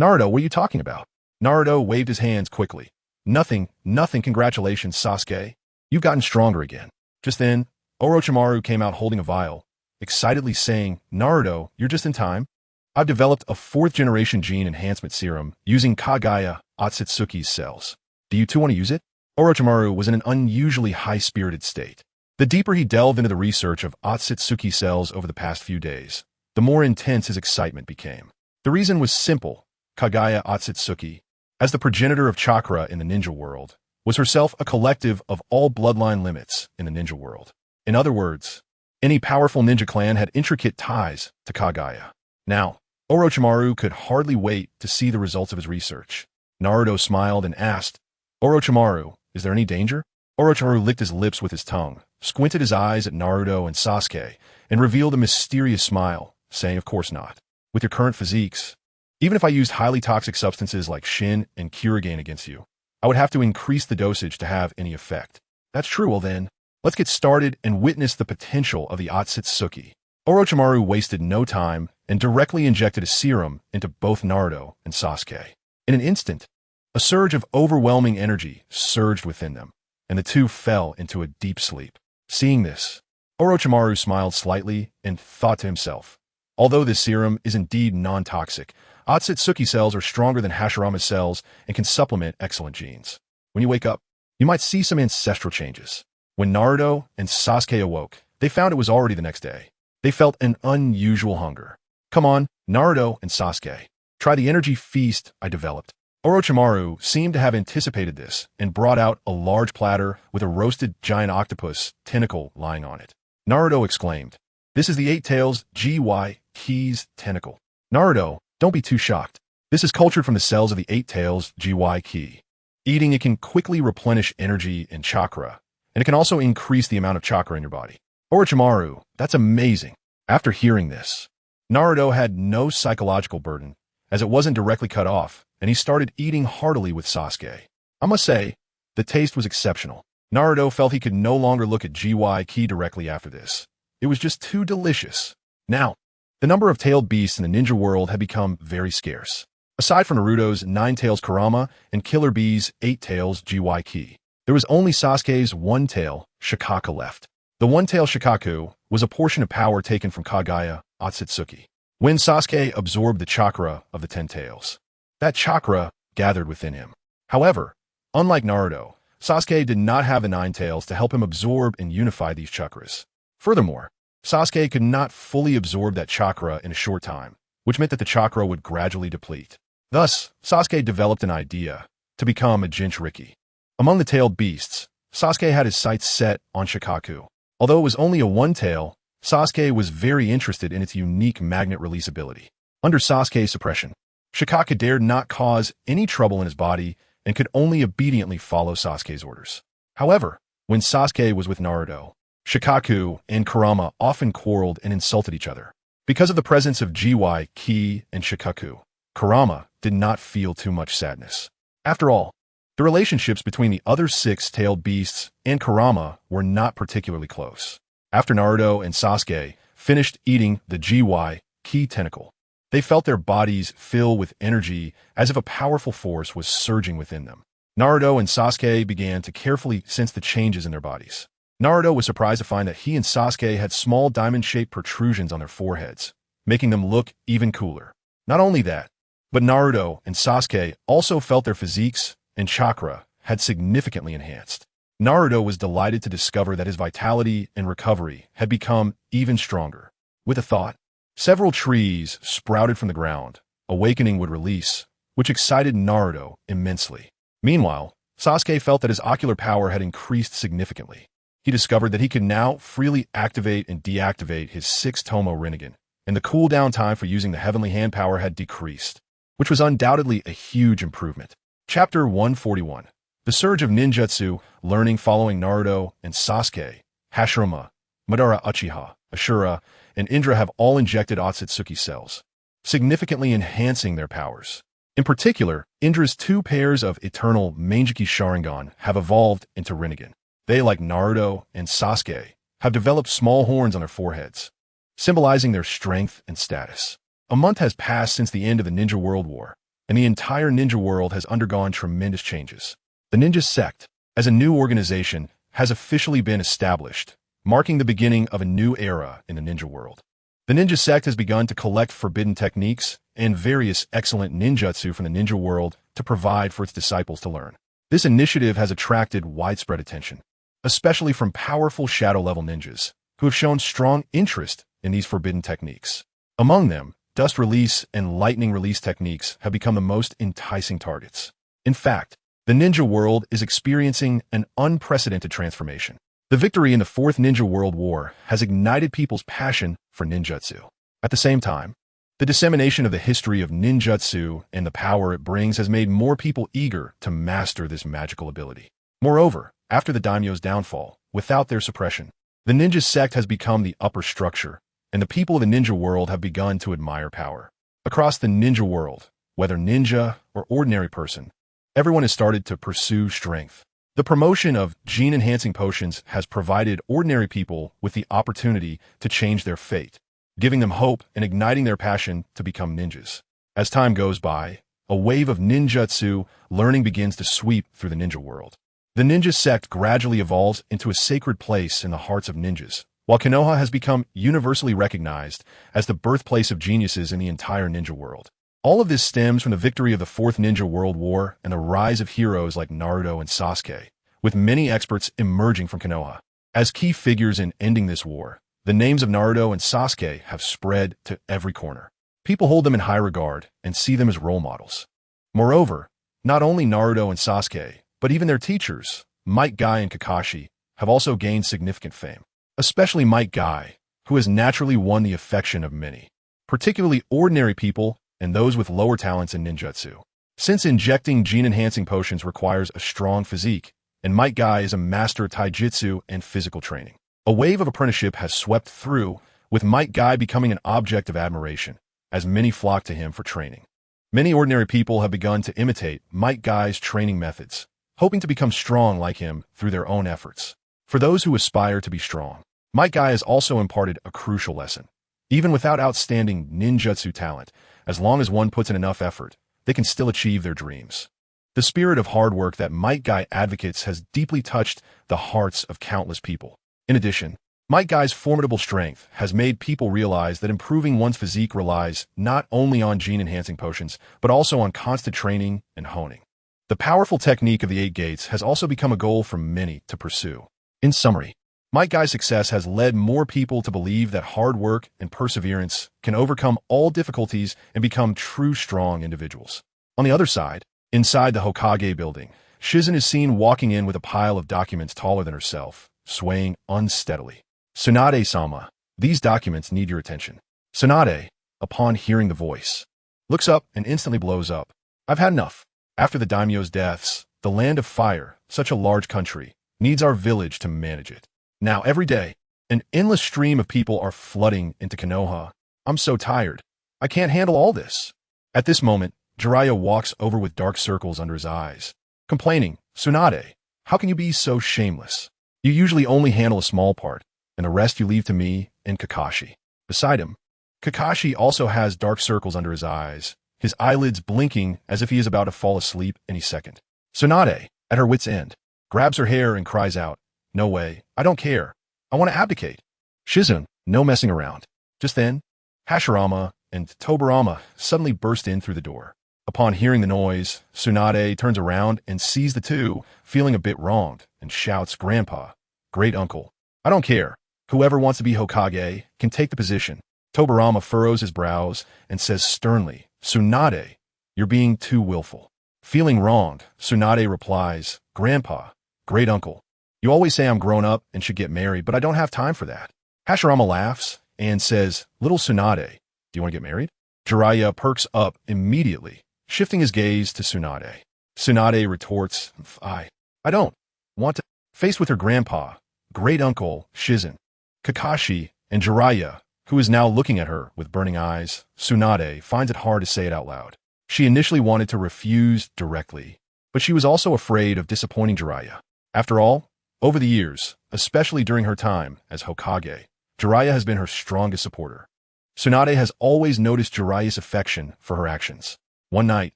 Speaker 1: Naruto, what are you talking about? Naruto waved his hands quickly. Nothing, congratulations, Sasuke. You've gotten stronger again. Just then, Orochimaru came out holding a vial, excitedly saying, Naruto, you're just in time. I've developed a 4th-generation gene enhancement serum using Kagaya Otsutsuki's cells. Do you two want to use it? Orochimaru was in an unusually high-spirited state. The deeper he delved into the research of Otsutsuki cells over the past few days, the more intense his excitement became. The reason was simple. Kagaya Otsutsuki, as the progenitor of chakra in the ninja world, was herself a collective of all bloodline limits in the ninja world. In other words, any powerful ninja clan had intricate ties to Kagaya. Now, Orochimaru could hardly wait to see the results of his research. Naruto smiled and asked, Orochimaru, is there any danger? Orochimaru licked his lips with his tongue, squinted his eyes at Naruto and Sasuke, and revealed a mysterious smile, saying, of course not. With your current physiques, even if I used highly toxic substances like Shin and Kyuubi against you, I would have to increase the dosage to have any effect. That's true, well then, let's get started and witness the potential of the Otsutsuki. Orochimaru wasted no time and directly injected a serum into both Naruto and Sasuke. In an instant, a surge of overwhelming energy surged within them, and the two fell into a deep sleep. Seeing this, Orochimaru smiled slightly and thought to himself, although this serum is indeed non-toxic, Otsutsuki cells are stronger than Hashirama's cells and can supplement excellent genes. When you wake up, you might see some ancestral changes. When Naruto and Sasuke awoke, they found it was already the next day. They felt an unusual hunger. Come on, Naruto and Sasuke. Try the energy feast I developed. Orochimaru seemed to have anticipated this and brought out a large platter with a roasted giant octopus tentacle lying on it. Naruto exclaimed, "This is the Eight Tails GY Keys tentacle." Naruto, don't be too shocked. This is cultured from the cells of the Eight Tails GY Key. Eating it can quickly replenish energy and chakra, and it can also increase the amount of chakra in your body. Orochimaru, that's amazing. After hearing this, Naruto had no psychological burden, as it wasn't directly cut off, and he started eating heartily with Sasuke. I must say, the taste was exceptional. Naruto felt he could no longer look at GY Key directly after this. It was just too delicious. Now, the number of tailed beasts in the ninja world had become very scarce. Aside from Naruto's 9 Tails Kurama and Killer Bee's 8 Tails GY Key, there was only Sasuke's 1 tail, Shikaka, left. The 1 tail Shikaku was a portion of power taken from Kagaya Otsutsuki. When Sasuke absorbed the chakra of the 10 tails, that chakra gathered within him. However, unlike Naruto, Sasuke did not have the 9 tails to help him absorb and unify these chakras. Furthermore, Sasuke could not fully absorb that chakra in a short time, which meant that the chakra would gradually deplete. Thus, Sasuke developed an idea to become a Jinchuriki. Among the tailed beasts, Sasuke had his sights set on Shikaku. Although it was only a 1 tail, Sasuke was very interested in its unique magnet release ability. Under Sasuke's suppression, Shikaka dared not cause any trouble in his body and could only obediently follow Sasuke's orders. However, when Sasuke was with Naruto, Shikaku and Kurama often quarreled and insulted each other. Because of the presence of GY Ki and Shikaku, Kurama did not feel too much sadness. After all, the relationships between the other 6 tailed beasts and Kurama were not particularly close. After Naruto and Sasuke finished eating the GY Ki tentacle, they felt their bodies fill with energy as if a powerful force was surging within them. Naruto and Sasuke began to carefully sense the changes in their bodies. Naruto was surprised to find that he and Sasuke had small diamond-shaped protrusions on their foreheads, making them look even cooler. Not only that, but Naruto and Sasuke also felt their physiques and chakra had significantly enhanced. Naruto was delighted to discover that his vitality and recovery had become even stronger. With a thought, several trees sprouted from the ground, awakening would release, which excited Naruto immensely. Meanwhile, Sasuke felt that his ocular power had increased significantly. He discovered that he could now freely activate and deactivate his 6-Tomo Rinnegan, and the cooldown time for using the Heavenly Hand power had decreased, which was undoubtedly a huge improvement. Chapter 141. The Surge of Ninjutsu, Learning following Naruto and Sasuke, Hashirama, Madara Uchiha, Ashura, and Indra have all injected Otsutsuki cells, significantly enhancing their powers. In particular, Indra's 2 pairs of eternal Mangekyou Sharingan have evolved into Rinnegan. They, like Naruto and Sasuke, have developed small horns on their foreheads, symbolizing their strength and status. A month has passed since the end of the Ninja World War, and the entire ninja world has undergone tremendous changes. The Ninja Sect, as a new organization, has officially been established, marking the beginning of a new era in the ninja world. The Ninja Sect has begun to collect forbidden techniques and various excellent ninjutsu from the ninja world to provide for its disciples to learn. This initiative has attracted widespread attention, especially from powerful shadow-level ninjas, who have shown strong interest in these forbidden techniques. Among them, dust release and lightning release techniques have become the most enticing targets. In fact, the ninja world is experiencing an unprecedented transformation. The victory in the Fourth Ninja World War has ignited people's passion for ninjutsu. At the same time, the dissemination of the history of ninjutsu and the power it brings has made more people eager to master this magical ability. Moreover, after the daimyo's downfall, without their suppression, the ninja sect has become the upper structure, and the people of the ninja world have begun to admire power. Across the ninja world, whether ninja or ordinary person, everyone has started to pursue strength. The promotion of gene-enhancing potions has provided ordinary people with the opportunity to change their fate, giving them hope and igniting their passion to become ninjas. As time goes by, a wave of ninjutsu learning begins to sweep through the ninja world. The ninja sect gradually evolves into a sacred place in the hearts of ninjas, while Konoha has become universally recognized as the birthplace of geniuses in the entire ninja world. All of this stems from the victory of the Fourth Ninja World War and the rise of heroes like Naruto and Sasuke, with many experts emerging from Konoha. As key figures in ending this war, the names of Naruto and Sasuke have spread to every corner. People hold them in high regard and see them as role models. Moreover, not only Naruto and Sasuke, but even their teachers, Might Guy and Kakashi, have also gained significant fame. Especially Might Guy, who has naturally won the affection of many, particularly ordinary people and those with lower talents in ninjutsu. Since injecting gene-enhancing potions requires a strong physique, and Might Guy is a master of taijutsu and physical training, a wave of apprenticeship has swept through, with Might Guy becoming an object of admiration, as many flock to him for training. Many ordinary people have begun to imitate Might Guy's training methods, hoping to become strong like him through their own efforts. For those who aspire to be strong, Might Guy has also imparted a crucial lesson. Even without outstanding ninjutsu talent, as long as one puts in enough effort, they can still achieve their dreams. The spirit of hard work that Might Guy advocates has deeply touched the hearts of countless people. In addition, Might Guy's formidable strength has made people realize that improving one's physique relies not only on gene-enhancing potions, but also on constant training and honing. The powerful technique of the 8 Gates has also become a goal for many to pursue. In summary, Might Guy's success has led more people to believe that hard work and perseverance can overcome all difficulties and become true strong individuals. On the other side, inside the Hokage building, Shizen is seen walking in with a pile of documents taller than herself, swaying unsteadily. Tsunade-sama, these documents need your attention. Tsunade, upon hearing the voice, looks up and instantly blows up. I've had enough. After the daimyo's deaths, the land of fire, such a large country, needs our village to manage it. Now every day, an endless stream of people are flooding into Konoha. I'm so tired. I can't handle all this. At this moment, Jiraiya walks over with dark circles under his eyes, complaining, Tsunade, how can you be so shameless? You usually only handle a small part, and the rest you leave to me and Kakashi. Beside him, Kakashi also has dark circles under his eyes, his eyelids blinking as if he is about to fall asleep any second. Tsunade, at her wit's end, grabs her hair and cries out, no way, I don't care. I want to abdicate. Shizen, no messing around. Just then, Hashirama and Tobirama suddenly burst in through the door. Upon hearing the noise, Tsunade turns around and sees the two, feeling a bit wronged, and shouts, "Grandpa, great uncle, I don't care. Whoever wants to be Hokage can take the position." Tobirama furrows his brows and says sternly, "Tsunade, you're being too willful." Feeling wronged, Tsunade replies, "Grandpa, great uncle, you always say I'm grown up and should get married, but I don't have time for that." Hashirama laughs and says, "Little Tsunade, do you want to get married?" Jiraiya perks up immediately, shifting his gaze to Tsunade. Tsunade retorts, I don't want to." Faced with her grandpa, great uncle Shizen, Kakashi, and Jiraiya, who is now looking at her with burning eyes, Tsunade finds it hard to say it out loud. She initially wanted to refuse directly, but she was also afraid of disappointing Jiraiya. After all, over the years, especially during her time as Hokage, Jiraiya has been her strongest supporter. Tsunade has always noticed Jiraiya's affection for her actions. One night,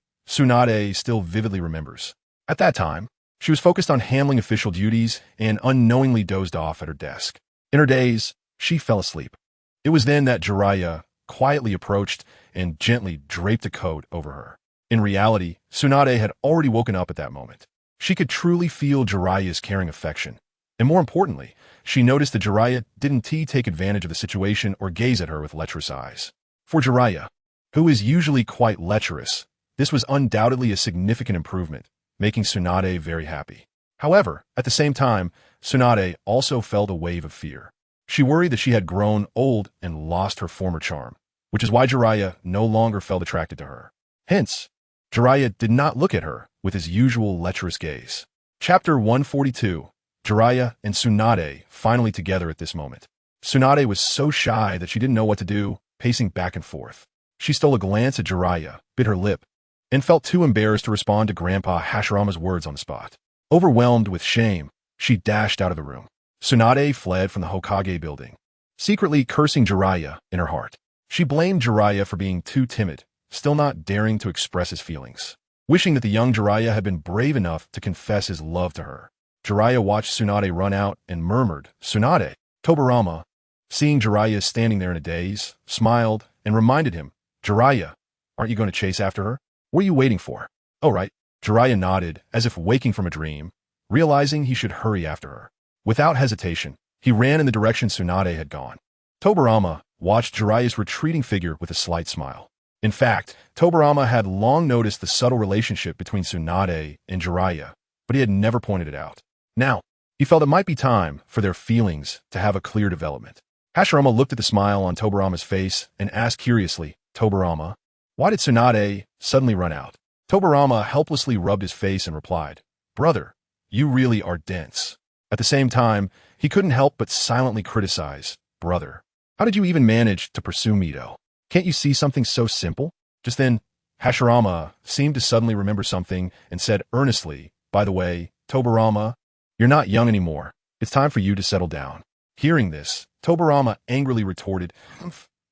Speaker 1: Tsunade still vividly remembers. At that time, she was focused on handling official duties and unknowingly dozed off at her desk. In her daze, she fell asleep. It was then that Jiraiya quietly approached and gently draped a coat over her. In reality, Tsunade had already woken up at that moment. She could truly feel Jiraiya's caring affection. And more importantly, she noticed that Jiraiya didn't take advantage of the situation or gaze at her with lecherous eyes. For Jiraiya, who is usually quite lecherous, this was undoubtedly a significant improvement, making Tsunade very happy. However, at the same time, Tsunade also felt a wave of fear. She worried that she had grown old and lost her former charm, which is why Jiraiya no longer felt attracted to her. Hence, Jiraiya did not look at her with his usual lecherous gaze. Chapter 142. Jiraiya and Tsunade finally together at this moment. Tsunade was so shy that she didn't know what to do, pacing back and forth. She stole a glance at Jiraiya, bit her lip, and felt too embarrassed to respond to Grandpa Hashirama's words on the spot. Overwhelmed with shame, she dashed out of the room. Tsunade fled from the Hokage building, secretly cursing Jiraiya in her heart. She blamed Jiraiya for being too timid, still not daring to express his feelings. Wishing that the young Jiraiya had been brave enough to confess his love to her, Jiraiya watched Tsunade run out and murmured, "Tsunade." Tobirama, seeing Jiraiya standing there in a daze, smiled and reminded him, "Jiraiya, aren't you going to chase after her? What are you waiting for?" "Oh, right." Jiraiya nodded, as if waking from a dream, realizing he should hurry after her. Without hesitation, he ran in the direction Tsunade had gone. Tobirama watched Jiraiya's retreating figure with a slight smile. In fact, Tobirama had long noticed the subtle relationship between Tsunade and Jiraiya, but he had never pointed it out. Now, he felt it might be time for their feelings to have a clear development. Hashirama looked at the smile on Tobirama's face and asked curiously, "Tobirama, why did Tsunade suddenly run out?" Tobirama helplessly rubbed his face and replied, "Brother, you really are dense." At the same time, he couldn't help but silently criticize, "Brother, how did you even manage to pursue Mito? Can't you see something so simple?" Just then, Hashirama seemed to suddenly remember something and said earnestly, "By the way, Tobirama, you're not young anymore. It's time for you to settle down." Hearing this, Tobirama angrily retorted,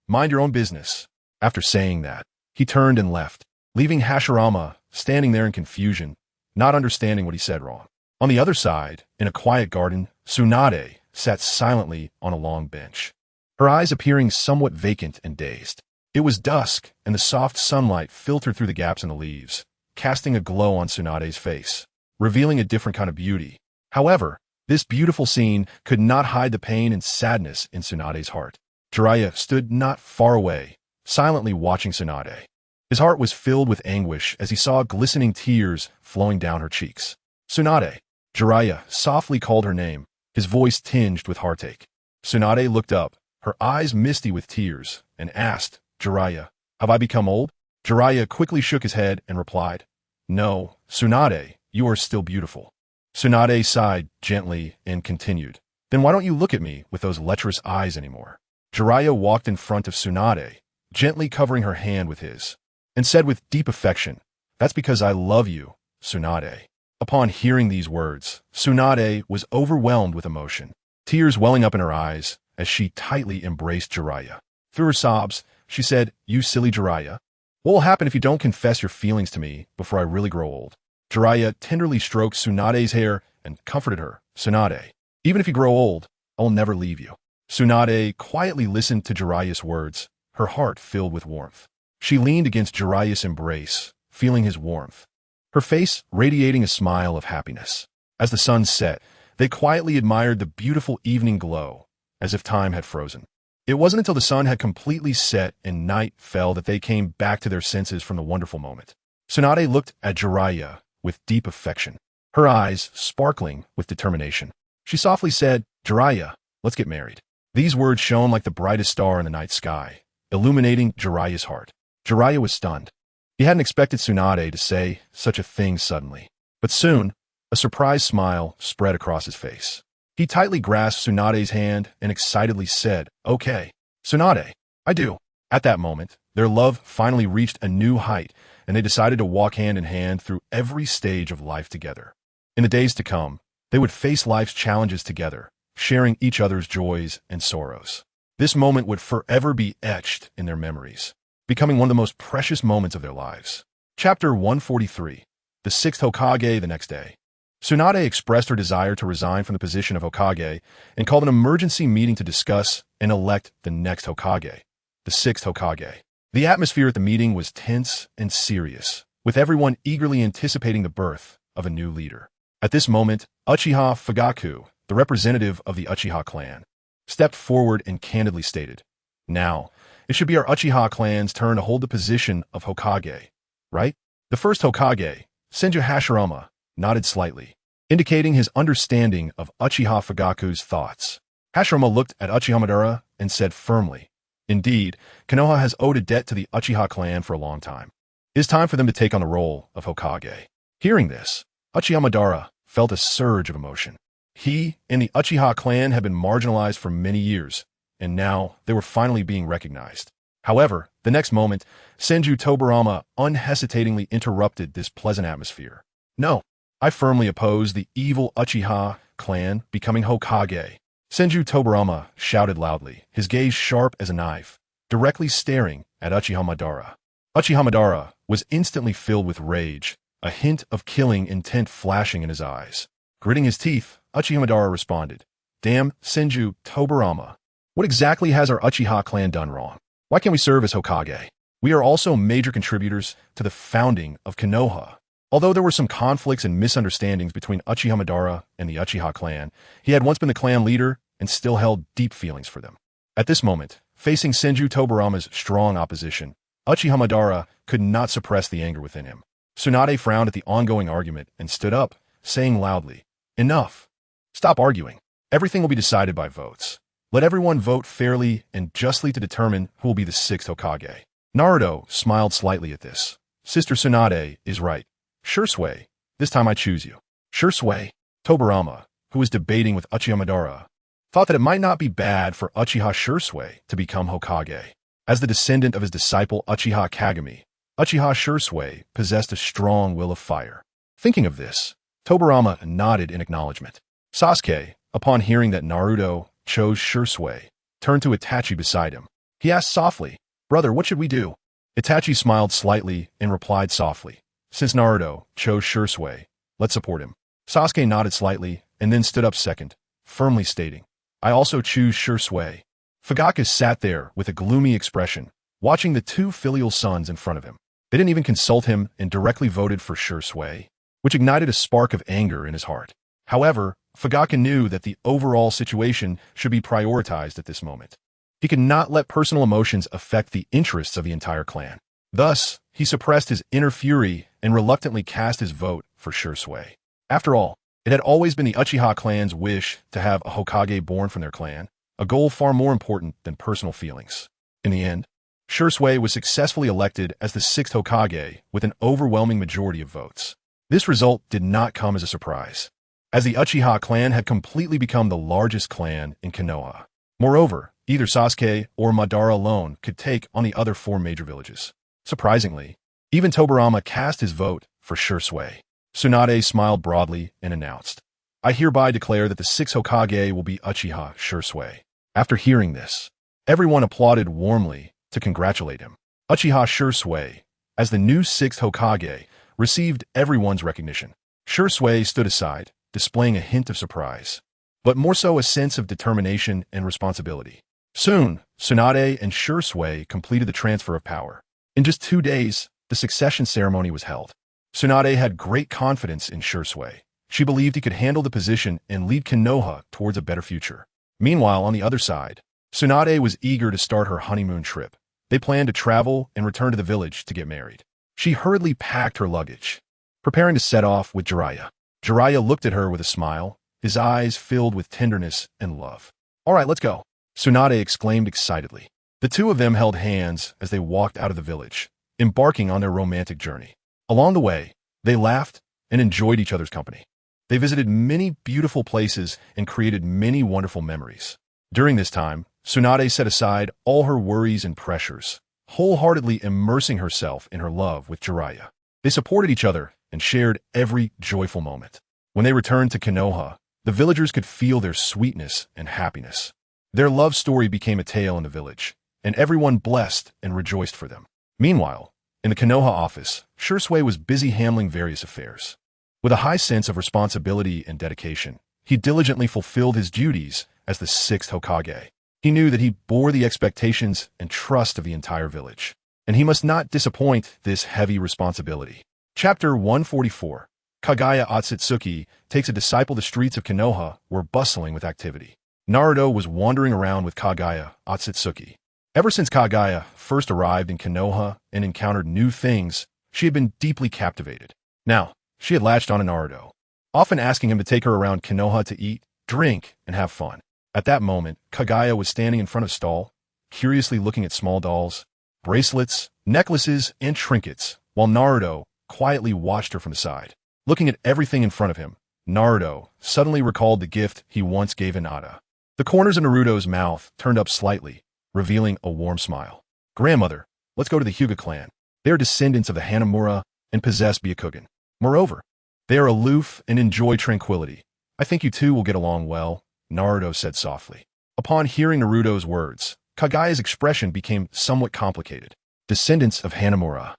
Speaker 1: "Mind your own business." After saying that, he turned and left, leaving Hashirama standing there in confusion, not understanding what he said wrong. On the other side, in a quiet garden, Tsunade sat silently on a long bench, her eyes appearing somewhat vacant and dazed. It was dusk, and the soft sunlight filtered through the gaps in the leaves, casting a glow on Tsunade's face, revealing a different kind of beauty. However, this beautiful scene could not hide the pain and sadness in Tsunade's heart. Jiraiya stood not far away, silently watching Tsunade. His heart was filled with anguish as he saw glistening tears flowing down her cheeks. "Tsunade." Jiraiya softly called her name, his voice tinged with heartache. Tsunade looked up, her eyes misty with tears, and asked, "Jiraiya, have I become old?" Jiraiya quickly shook his head and replied, "No, Tsunade, you are still beautiful." Tsunade sighed gently and continued, "Then why don't you look at me with those lecherous eyes anymore?" Jiraiya walked in front of Tsunade, gently covering her hand with his, and said with deep affection, "That's because I love you, Tsunade." Upon hearing these words, Tsunade was overwhelmed with emotion, tears welling up in her eyes as she tightly embraced Jiraiya. Through her sobs, she said, "You silly Jiraiya. What will happen if you don't confess your feelings to me before I really grow old?" Jiraiya tenderly stroked Tsunade's hair and comforted her, "Tsunade, even if you grow old, I will never leave you." Tsunade quietly listened to Jiraiya's words, her heart filled with warmth. She leaned against Jiraiya's embrace, feeling his warmth. Her face radiating a smile of happiness. As the sun set, they quietly admired the beautiful evening glow, as if time had frozen. It wasn't until the sun had completely set and night fell that they came back to their senses from the wonderful moment. Tsunade looked at Jiraiya with deep affection, her eyes sparkling with determination. She softly said, "Jiraiya, let's get married." These words shone like the brightest star in the night sky, illuminating Jiraiya's heart. Jiraiya was stunned. He hadn't expected Tsunade to say such a thing suddenly. But soon, a surprised smile spread across his face. He tightly grasped Tsunade's hand and excitedly said, "Okay, Tsunade, I do." At that moment, their love finally reached a new height, and they decided to walk hand in hand through every stage of life together. In the days to come, they would face life's challenges together, sharing each other's joys and sorrows. This moment would forever be etched in their memories, becoming one of the most precious moments of their lives. Chapter 143. The Sixth Hokage the next day. Tsunade expressed her desire to resign from the position of Hokage and called an emergency meeting to discuss and elect the next Hokage, the sixth Hokage. The atmosphere at the meeting was tense and serious, with everyone eagerly anticipating the birth of a new leader. At this moment, Uchiha Fugaku, the representative of the Uchiha clan, stepped forward and candidly stated, "Now, it should be our Uchiha clan's turn to hold the position of Hokage, right?" The first Hokage, Senju Hashirama, nodded slightly, indicating his understanding of Uchiha Fugaku's thoughts. Hashirama looked at Uchiha Madara and said firmly, "Indeed, Konoha has owed a debt to the Uchiha clan for a long time. It is time for them to take on the role of Hokage." Hearing this, Uchiha Madara felt a surge of emotion. He and the Uchiha clan had been marginalized for many years, and now they were finally being recognized. However, the next moment, Senju Tobirama unhesitatingly interrupted this pleasant atmosphere. "No, I firmly oppose the evil Uchiha clan becoming Hokage." Senju Tobirama shouted loudly, his gaze sharp as a knife, directly staring at Uchiha Madara. Uchiha Madara was instantly filled with rage, a hint of killing intent flashing in his eyes. Gritting his teeth, Uchiha Madara responded, "Damn, Senju Tobirama. What exactly has our Uchiha clan done wrong? Why can't we serve as Hokage? We are also major contributors to the founding of Konoha." Although there were some conflicts and misunderstandings between Uchiha Madara and the Uchiha clan, he had once been the clan leader and still held deep feelings for them. At this moment, facing Senju Tobirama's strong opposition, Uchiha Madara could not suppress the anger within him. Tsunade frowned at the ongoing argument and stood up, saying loudly, "Enough. Stop arguing. Everything will be decided by votes. Let everyone vote fairly and justly to determine who will be the sixth Hokage." Naruto smiled slightly at this. "Sister Tsunade is right. Shursui, this time I choose you." Shursui, Tobirama, who was debating with Uchiha Madara, thought that it might not be bad for Uchiha Shursui to become Hokage. As the descendant of his disciple Uchiha Kagami, Uchiha Shursui possessed a strong will of fire. Thinking of this, Tobirama nodded in acknowledgement. Sasuke, upon hearing that Naruto chose Shursui, turned to Itachi beside him. He asked softly, "Brother, what should we do?" Itachi smiled slightly and replied softly, "Since Naruto chose Shursui, let's support him." Sasuke nodded slightly and then stood up second, firmly stating, "I also choose Shursui." Fugaku sat there with a gloomy expression, watching the two filial sons in front of him. They didn't even consult him and directly voted for Shursui, which ignited a spark of anger in his heart. However, Fugaku knew that the overall situation should be prioritized at this moment. He could not let personal emotions affect the interests of the entire clan. Thus, he suppressed his inner fury and reluctantly cast his vote for Shursui. After all, it had always been the Uchiha clan's wish to have a Hokage born from their clan, a goal far more important than personal feelings. In the end, Shursui was successfully elected as the sixth Hokage with an overwhelming majority of votes. This result did not come as a surprise, as the Uchiha clan had completely become the largest clan in Konoha. Moreover, either Sasuke or Madara alone could take on the other four major villages. Surprisingly, even Tobirama cast his vote for Shursui. Tsunade smiled broadly and announced, "I hereby declare that the sixth Hokage will be Uchiha Shursui." After hearing this, everyone applauded warmly to congratulate him. Uchiha Shursui, as the new sixth Hokage, received everyone's recognition. Shursui stood aside, displaying a hint of surprise, but more so a sense of determination and responsibility. Soon, Tsunade and Shursui completed the transfer of power. In just 2 days, The succession ceremony was held. Tsunade had great confidence in Shursui. She believed he could handle the position and lead Konoha towards a better future. Meanwhile, on the other side, Tsunade was eager to start her honeymoon trip. They planned to travel and return to the village to get married. She hurriedly packed her luggage, preparing to set off with Jiraiya. Jiraiya looked at her with a smile, his eyes filled with tenderness and love. "All right, let's go," Tsunade exclaimed excitedly. The two of them held hands as they walked out of the village, embarking on their romantic journey. Along the way, they laughed and enjoyed each other's company. They visited many beautiful places and created many wonderful memories. During this time, Tsunade set aside all her worries and pressures, wholeheartedly immersing herself in her love with Jiraiya. They supported each other and shared every joyful moment. When they returned to Konoha, the villagers could feel their sweetness and happiness. Their love story became a tale in the village, and everyone blessed and rejoiced for them. Meanwhile, in the Konoha office, Shursui was busy handling various affairs. With a high sense of responsibility and dedication, he diligently fulfilled his duties as the 6th Hokage. He knew that he bore the expectations and trust of the entire village, and he must not disappoint this heavy responsibility. Chapter 144. Kagaya Otsutsuki takes a disciple. The streets of Konoha were bustling with activity. Naruto was wandering around with Kagaya Otsutsuki. Ever since Kagaya first arrived in Konoha and encountered new things, she had been deeply captivated. Now, she had latched on to Naruto, often asking him to take her around Konoha to eat, drink, and have fun. At that moment, Kagaya was standing in front of a stall, curiously looking at small dolls, bracelets, necklaces, and trinkets, while Naruto quietly watched her from the side. Looking at everything in front of him, Naruto suddenly recalled the gift he once gave Hinata. The corners of Naruto's mouth turned up slightly, revealing a warm smile. "Grandmother, let's go to the Hyuga clan. They are descendants of the Hanamura and possess Byakugan. Moreover, they are aloof and enjoy tranquility. I think you two will get along well," Naruto said softly. Upon hearing Naruto's words, Kagaya's expression became somewhat complicated. "Descendants of Hanamura,"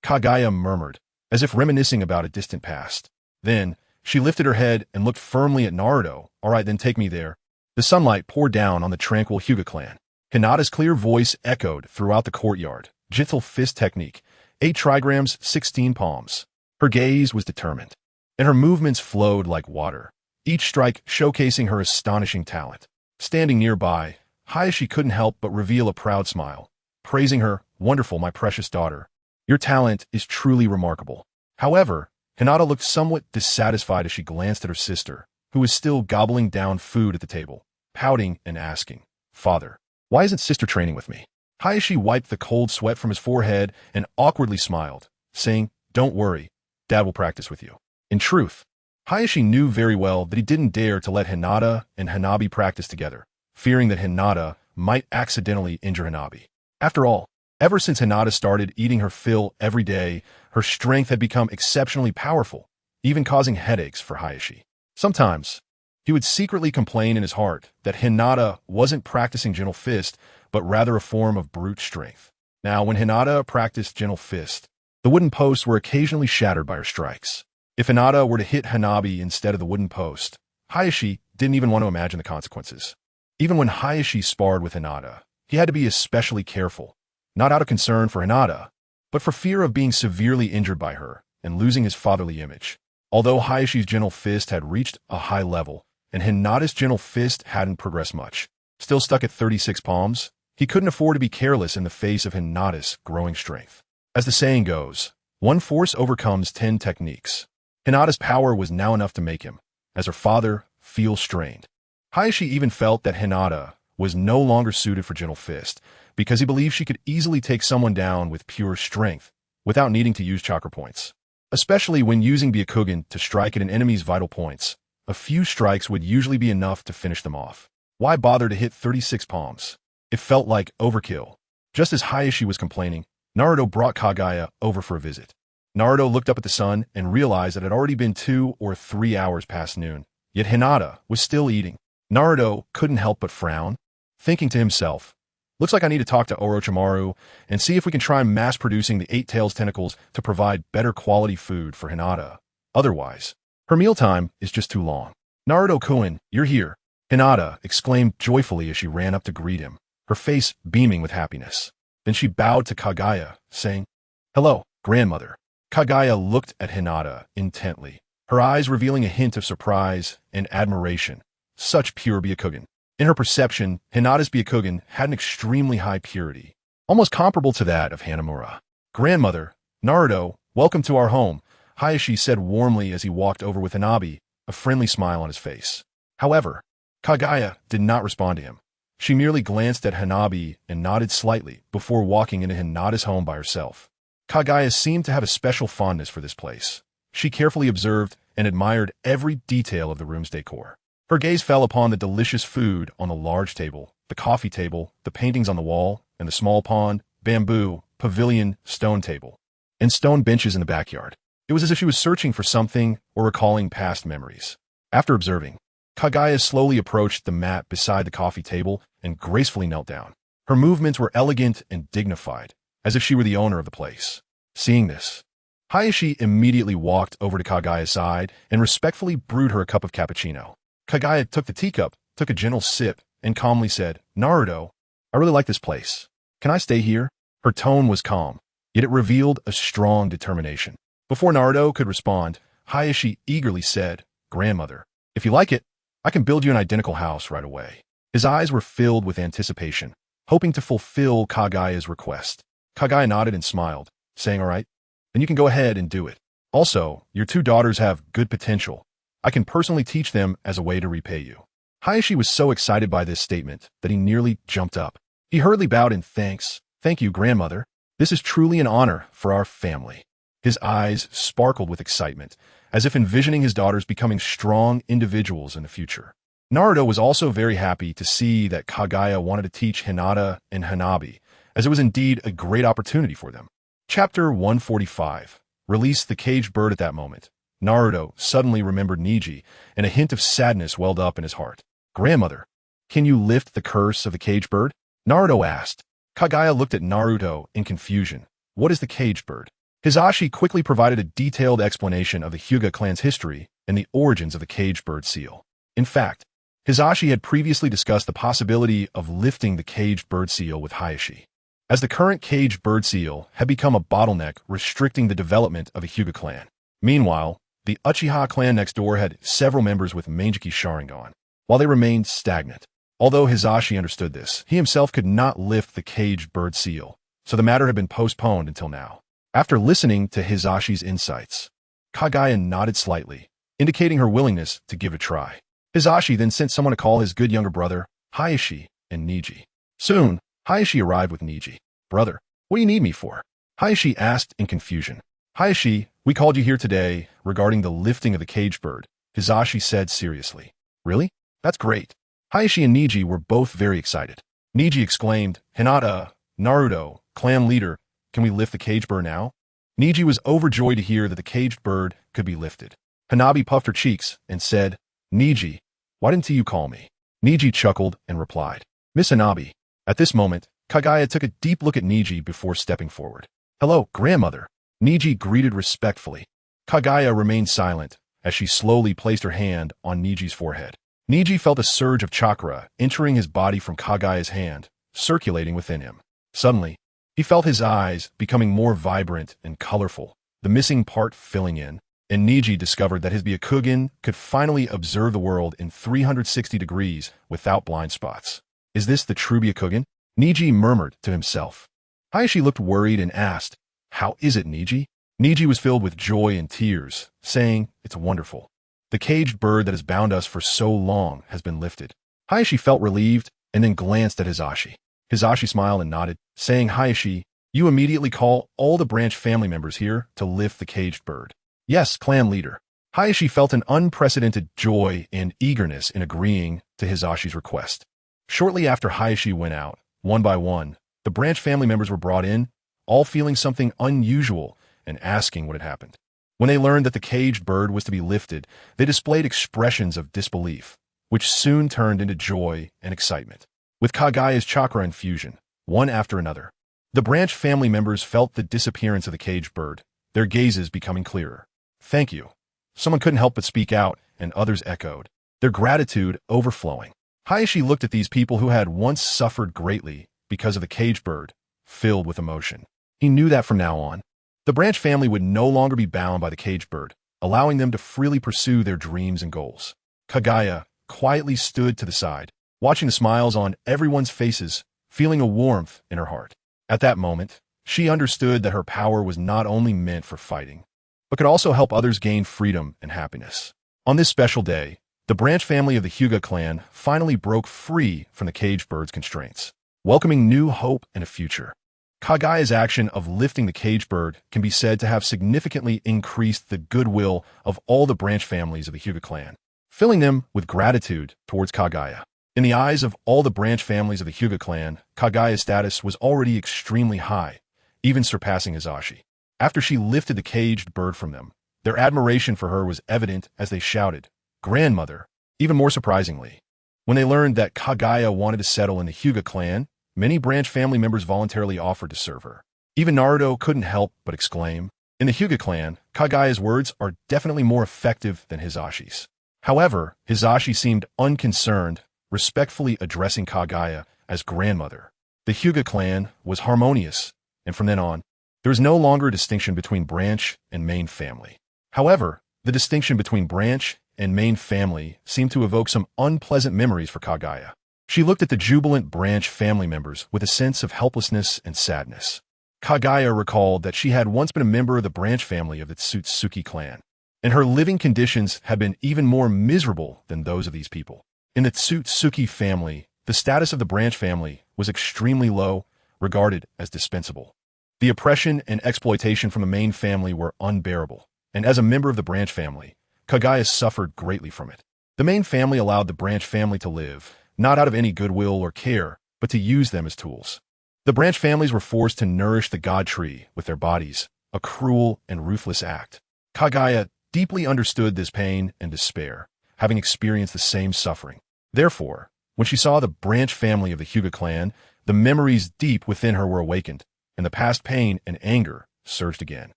Speaker 1: Kagaya murmured, as if reminiscing about a distant past. Then, she lifted her head and looked firmly at Naruto. "All right, then take me there." The sunlight poured down on the tranquil Hyuga clan. Hinata's clear voice echoed throughout the courtyard. Gentle fist technique, 8 trigrams, 16 palms. Her gaze was determined, and her movements flowed like water, each strike showcasing her astonishing talent. Standing nearby, Hayashi couldn't help but reveal a proud smile, praising her. "Wonderful, my precious daughter. Your talent is truly remarkable." However, Hinata looked somewhat dissatisfied as she glanced at her sister, who was still gobbling down food at the table, pouting and asking, "Father, why isn't sister training with me?" Hayashi wiped the cold sweat from his forehead and awkwardly smiled, saying, "Don't worry, Dad will practice with you." In truth, Hayashi knew very well that he didn't dare to let Hinata and Hanabi practice together, fearing that Hinata might accidentally injure Hanabi. After all, ever since Hinata started eating her fill every day, her strength had become exceptionally powerful, even causing headaches for Hayashi. Sometimes, he would secretly complain in his heart that Hinata wasn't practicing gentle fist, but rather a form of brute strength. Now, when Hinata practiced gentle fist, the wooden posts were occasionally shattered by her strikes. If Hinata were to hit Hanabi instead of the wooden post, Hayashi didn't even want to imagine the consequences. Even when Hayashi sparred with Hinata, he had to be especially careful, not out of concern for Hinata, but for fear of being severely injured by her and losing his fatherly image. Although Hayashi's gentle fist had reached a high level, and Hinata's gentle fist hadn't progressed much, still stuck at 36 palms, he couldn't afford to be careless in the face of Hinata's growing strength. As the saying goes, one force overcomes 10 techniques. Hinata's power was now enough to make him, as her father, feel strained. Hayashi even felt that Hinata was no longer suited for gentle fist, because he believed she could easily take someone down with pure strength, without needing to use chakra points. Especially when using Byakugan to strike at an enemy's vital points, a few strikes would usually be enough to finish them off. Why bother to hit 36 palms? It felt like overkill. Just as Hayashi was complaining, Naruto brought Kagaya over for a visit. Naruto looked up at the sun and realized that it had already been 2 or 3 hours past noon, yet Hinata was still eating. Naruto couldn't help but frown, thinking to himself, "Looks like I need to talk to Orochimaru and see if we can try mass-producing the 8 Tails tentacles to provide better quality food for Hinata. Otherwise, her mealtime is just too long." "Naruto-kun, you're here," Hinata exclaimed joyfully as she ran up to greet him, her face beaming with happiness. Then she bowed to Kagaya, saying, "Hello, Grandmother. Kagaya looked at Hinata intently, her eyes revealing a hint of surprise and admiration. Such pure Byakugan. In her perception, Hinata's Byakugan had an extremely high purity, almost comparable to that of Hanamura. Grandmother, Naruto, welcome to our home, Hayashi said warmly as he walked over with Hanabi, a friendly smile on his face. However, Kagaya did not respond to him. She merely glanced at Hanabi and nodded slightly before walking into Hinata's home by herself. Kagaya seemed to have a special fondness for this place. She carefully observed and admired every detail of the room's decor. Her gaze fell upon the delicious food on the large table, the coffee table, the paintings on the wall, and the small pond, bamboo, pavilion, stone table, and stone benches in the backyard. It was as if she was searching for something or recalling past memories. After observing, Kagaya slowly approached the mat beside the coffee table and gracefully knelt down. Her movements were elegant and dignified, as if she were the owner of the place. Seeing this, Hayashi immediately walked over to Kagaya's side and respectfully brewed her a cup of cappuccino. Kagaya took the teacup, took a gentle sip, and calmly said, "Naruto, I really like this place. Can I stay here?" Her tone was calm, yet it revealed a strong determination. Before Naruto could respond, Hayashi eagerly said, "Grandmother, if you like it, I can build you an identical house right away." His eyes were filled with anticipation, hoping to fulfill Kagaya's request. Kagaya nodded and smiled, saying, "All right, then you can go ahead and do it. Also, your two daughters have good potential. I can personally teach them as a way to repay you." Hayashi was so excited by this statement that he nearly jumped up. He hurriedly bowed in thanks. "Thank you, grandmother. This is truly an honor for our family." His eyes sparkled with excitement, as if envisioning his daughters becoming strong individuals in the future. Naruto was also very happy to see that Kagaya wanted to teach Hinata and Hanabi, as it was indeed a great opportunity for them. Chapter 145. Release the caged bird. At that moment, Naruto suddenly remembered Neji, and a hint of sadness welled up in his heart. "Grandmother, can you lift the curse of the caged bird?" Naruto asked. Kagaya looked at Naruto in confusion. "What is the caged bird?" Hisashi quickly provided a detailed explanation of the Hyuga clan's history and the origins of the caged bird seal. In fact, Hisashi had previously discussed the possibility of lifting the caged bird seal with Hayashi, as the current caged bird seal had become a bottleneck restricting the development of the Hyuga clan. Meanwhile, the Uchiha clan next door had several members with Mangekyou Sharingan, while they remained stagnant. Although Hisashi understood this, he himself could not lift the caged bird seal, so the matter had been postponed until now. After listening to Hisashi's insights, Kagaya nodded slightly, indicating her willingness to give it a try. Hisashi then sent someone to call his good younger brother, Hayashi, and Neji. Soon, Hayashi arrived with Neji. "Brother, what do you need me for?" Hayashi asked in confusion. "Hayashi, we called you here today regarding the lifting of the caged bird," Hisashi said seriously. "Really? That's great." Hayashi and Neji were both very excited. Neji exclaimed, "Hinata, Naruto, clan leader, can we lift the caged bird now?" Neji was overjoyed to hear that the caged bird could be lifted. Hanabi puffed her cheeks and said, "Neji, why didn't you call me?" Neji chuckled and replied, "Miss Hanabi." At this moment, Kagaya took a deep look at Neji before stepping forward. "Hello, grandmother." Neji greeted respectfully. Kagaya remained silent as she slowly placed her hand on Neji's forehead. Neji felt a surge of chakra entering his body from Kagaya's hand, circulating within him. Suddenly, he felt his eyes becoming more vibrant and colorful, the missing part filling in, and Neji discovered that his Byakugan could finally observe the world in 360 degrees without blind spots. "Is this the true Byakugan?" Neji murmured to himself. Hayashi looked worried and asked, "How is it, Neji?" Neji was filled with joy and tears, saying, "It's wonderful. The caged bird that has bound us for so long has been lifted." Hayashi felt relieved and then glanced at Hisashi. Hisashi smiled and nodded, saying, "Hayashi, you immediately call all the branch family members here to lift the caged bird." "Yes, clan leader." Hayashi felt an unprecedented joy and eagerness in agreeing to Hisashi's request. Shortly after Hayashi went out, one by one, the branch family members were brought in, all feeling something unusual and asking what had happened. When they learned that the caged bird was to be lifted, they displayed expressions of disbelief, which soon turned into joy and excitement. With Kagaya's chakra infusion, one after another, the branch family members felt the disappearance of the caged bird, their gazes becoming clearer. "Thank you." Someone couldn't help but speak out, and others echoed, their gratitude overflowing. Hayashi looked at these people who had once suffered greatly because of the caged bird, filled with emotion. He knew that from now on, The branch family would no longer be bound by the caged bird, allowing them to freely pursue their dreams and goals. Kaguya quietly stood to the side, watching the smiles on everyone's faces, feeling a warmth in her heart. At that moment, she understood that her power was not only meant for fighting, but could also help others gain freedom and happiness. On this special day, the branch family of the Hyuga clan finally broke free from the caged bird's constraints, welcoming new hope and a future. Kaguya's action of lifting the caged bird can be said to have significantly increased the goodwill of all the branch families of the Hyuga clan, filling them with gratitude towards Kaguya. In the eyes of all the branch families of the Hyuga clan, Kaguya's status was already extremely high, even surpassing Hizashi. After she lifted the caged bird from them, their admiration for her was evident as they shouted, "Grandmother!" Even more surprisingly, when they learned that Kaguya wanted to settle in the Hyuga clan, many branch family members voluntarily offered to serve her. Even Naruto couldn't help but exclaim, "In the Hyuga clan, Kaguya's words are definitely more effective than Hizashi's." However, Hizashi seemed unconcerned, respectfully addressing Kaguya as grandmother. The Hyuga clan was harmonious, and from then on, there was no longer a distinction between branch and main family. However, the distinction between branch and main family seemed to evoke some unpleasant memories for Kaguya. She looked at the jubilant branch family members with a sense of helplessness and sadness. Kaguya recalled that she had once been a member of the branch family of the Tsutsuki clan, and her living conditions had been even more miserable than those of these people. In the Tsutsuki family, the status of the branch family was extremely low, regarded as dispensable. The oppression and exploitation from the main family were unbearable, and as a member of the branch family, Kaguya suffered greatly from it. The main family allowed the branch family to live, not out of any goodwill or care, but to use them as tools. The branch families were forced to nourish the god tree with their bodies, a cruel and ruthless act. Kaguya deeply understood this pain and despair, having experienced the same suffering. Therefore, when she saw the branch family of the Hyuga clan, the memories deep within her were awakened, and the past pain and anger surged again.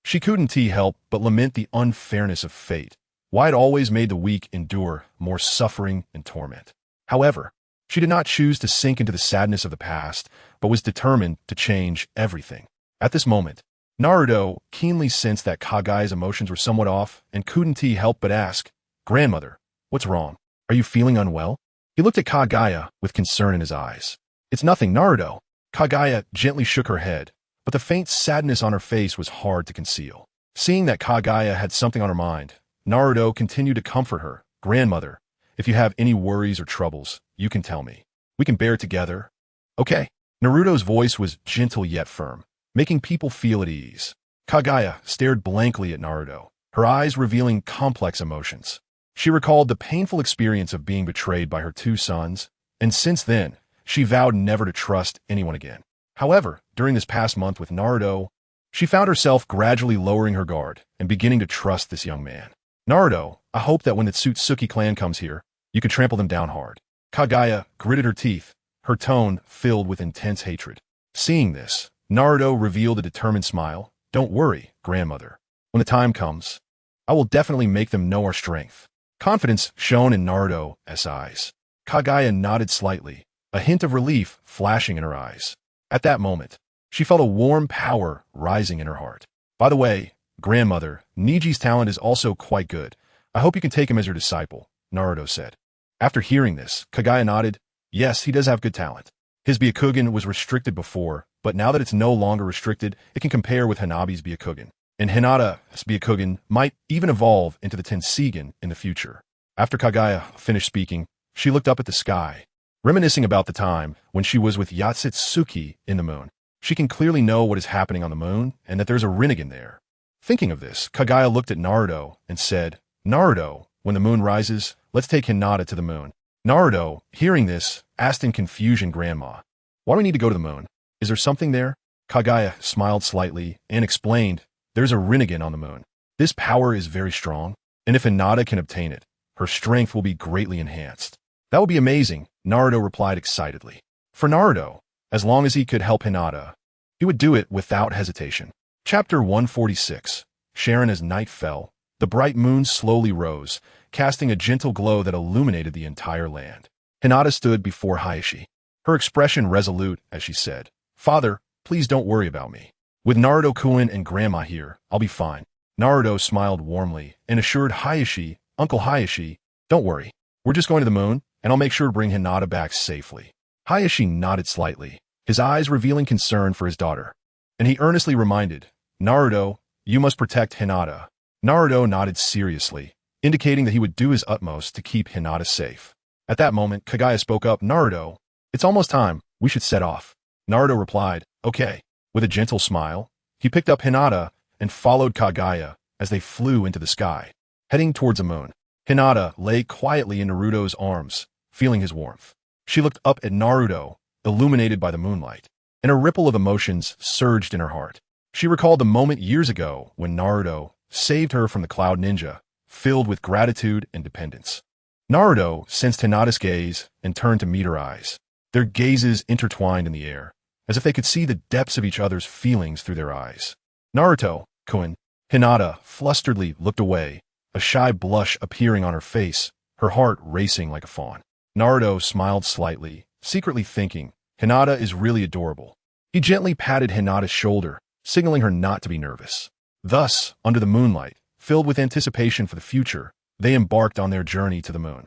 Speaker 1: She couldn't help but lament the unfairness of fate, why it always made the weak endure more suffering and torment. However, she did not choose to sink into the sadness of the past, but was determined to change everything. At this moment, Naruto keenly sensed that Kaguya's emotions were somewhat off and couldn't help but ask, "Grandmother, what's wrong? Are you feeling unwell?" He looked at Kaguya with concern in his eyes. "It's nothing, Naruto." Kaguya gently shook her head, but the faint sadness on her face was hard to conceal. Seeing that Kaguya had something on her mind, Naruto continued to comfort her. "Grandmother, if you have any worries or troubles, you can tell me. We can bear it together. Okay?" Naruto's voice was gentle yet firm, making people feel at ease. Kaguya stared blankly at Naruto, her eyes revealing complex emotions. She recalled the painful experience of being betrayed by her two sons, and since then, she vowed never to trust anyone again. However, during this past month with Naruto, she found herself gradually lowering her guard and beginning to trust this young man. "Naruto, I hope that when the Tsutsuki clan comes here, you can trample them down hard." Kaguya gritted her teeth, her tone filled with intense hatred. Seeing this, Naruto revealed a determined smile. "Don't worry, grandmother. When the time comes, I will definitely make them know our strength." Confidence shone in Naruto's eyes. Kaguya nodded slightly, a hint of relief flashing in her eyes. At that moment, she felt a warm power rising in her heart. "By the way, grandmother, Niji's talent is also quite good. I hope you can take him as your disciple," Naruto said. After hearing this, Kaguya nodded. Yes, he does have good talent. His Byakugan was restricted before, but now that it's no longer restricted, it can compare with Hanabi's Byakugan. And Hinata's Byakugan might even evolve into the Tenseigan in the future. After Kaguya finished speaking, she looked up at the sky, reminiscing about the time when she was with Yatsutsuki in the moon. She can clearly know what is happening on the moon and that there's a Rinnegan there. Thinking of this, Kaguya looked at Naruto and said, "Naruto, when the moon rises, let's take Hinata to the moon." Naruto, hearing this, asked in confusion, "Grandma, why do we need to go to the moon? Is there something there?" Kaguya smiled slightly and explained, "There's a Rinnegan on the moon. This power is very strong, and if Hinata can obtain it, her strength will be greatly enhanced." "That would be amazing," Naruto replied excitedly. For Naruto, as long as he could help Hinata, he would do it without hesitation. Chapter 146. Sharon. As night fell, the bright moon slowly rose, casting a gentle glow that illuminated the entire land. Hinata stood before Hayashi, her expression resolute as she said, "Father, please don't worry about me. With Naruto-kun and Grandma here, I'll be fine. Naruto smiled warmly and assured Hayashi, Uncle Hayashi, don't worry. We're just going to the moon, and I'll make sure to bring Hinata back safely. Hayashi nodded slightly, his eyes revealing concern for his daughter. And he earnestly reminded, Naruto, you must protect Hinata. Naruto nodded seriously, indicating that he would do his utmost to keep Hinata safe. At that moment, Kagaya spoke up, Naruto, it's almost time, we should set off. Naruto replied, okay. With a gentle smile, he picked up Hinata and followed Kagaya as they flew into the sky, heading towards the moon. Hinata lay quietly in Naruto's arms, feeling his warmth. She looked up at Naruto, illuminated by the moonlight, and a ripple of emotions surged in her heart. She recalled the moment years ago when Naruto saved her from the Cloud Ninja, filled with gratitude and dependence. Naruto sensed Hinata's gaze and turned to meet her eyes. Their gazes intertwined in the air, as if they could see the depths of each other's feelings through their eyes. Naruto-kun, Hinata flusteredly looked away, a shy blush appearing on her face, her heart racing like a fawn. Naruto smiled slightly, secretly thinking, Hinata is really adorable. He gently patted Hinata's shoulder, signaling her not to be nervous. Thus, under the moonlight, filled with anticipation for the future, they embarked on their journey to the moon.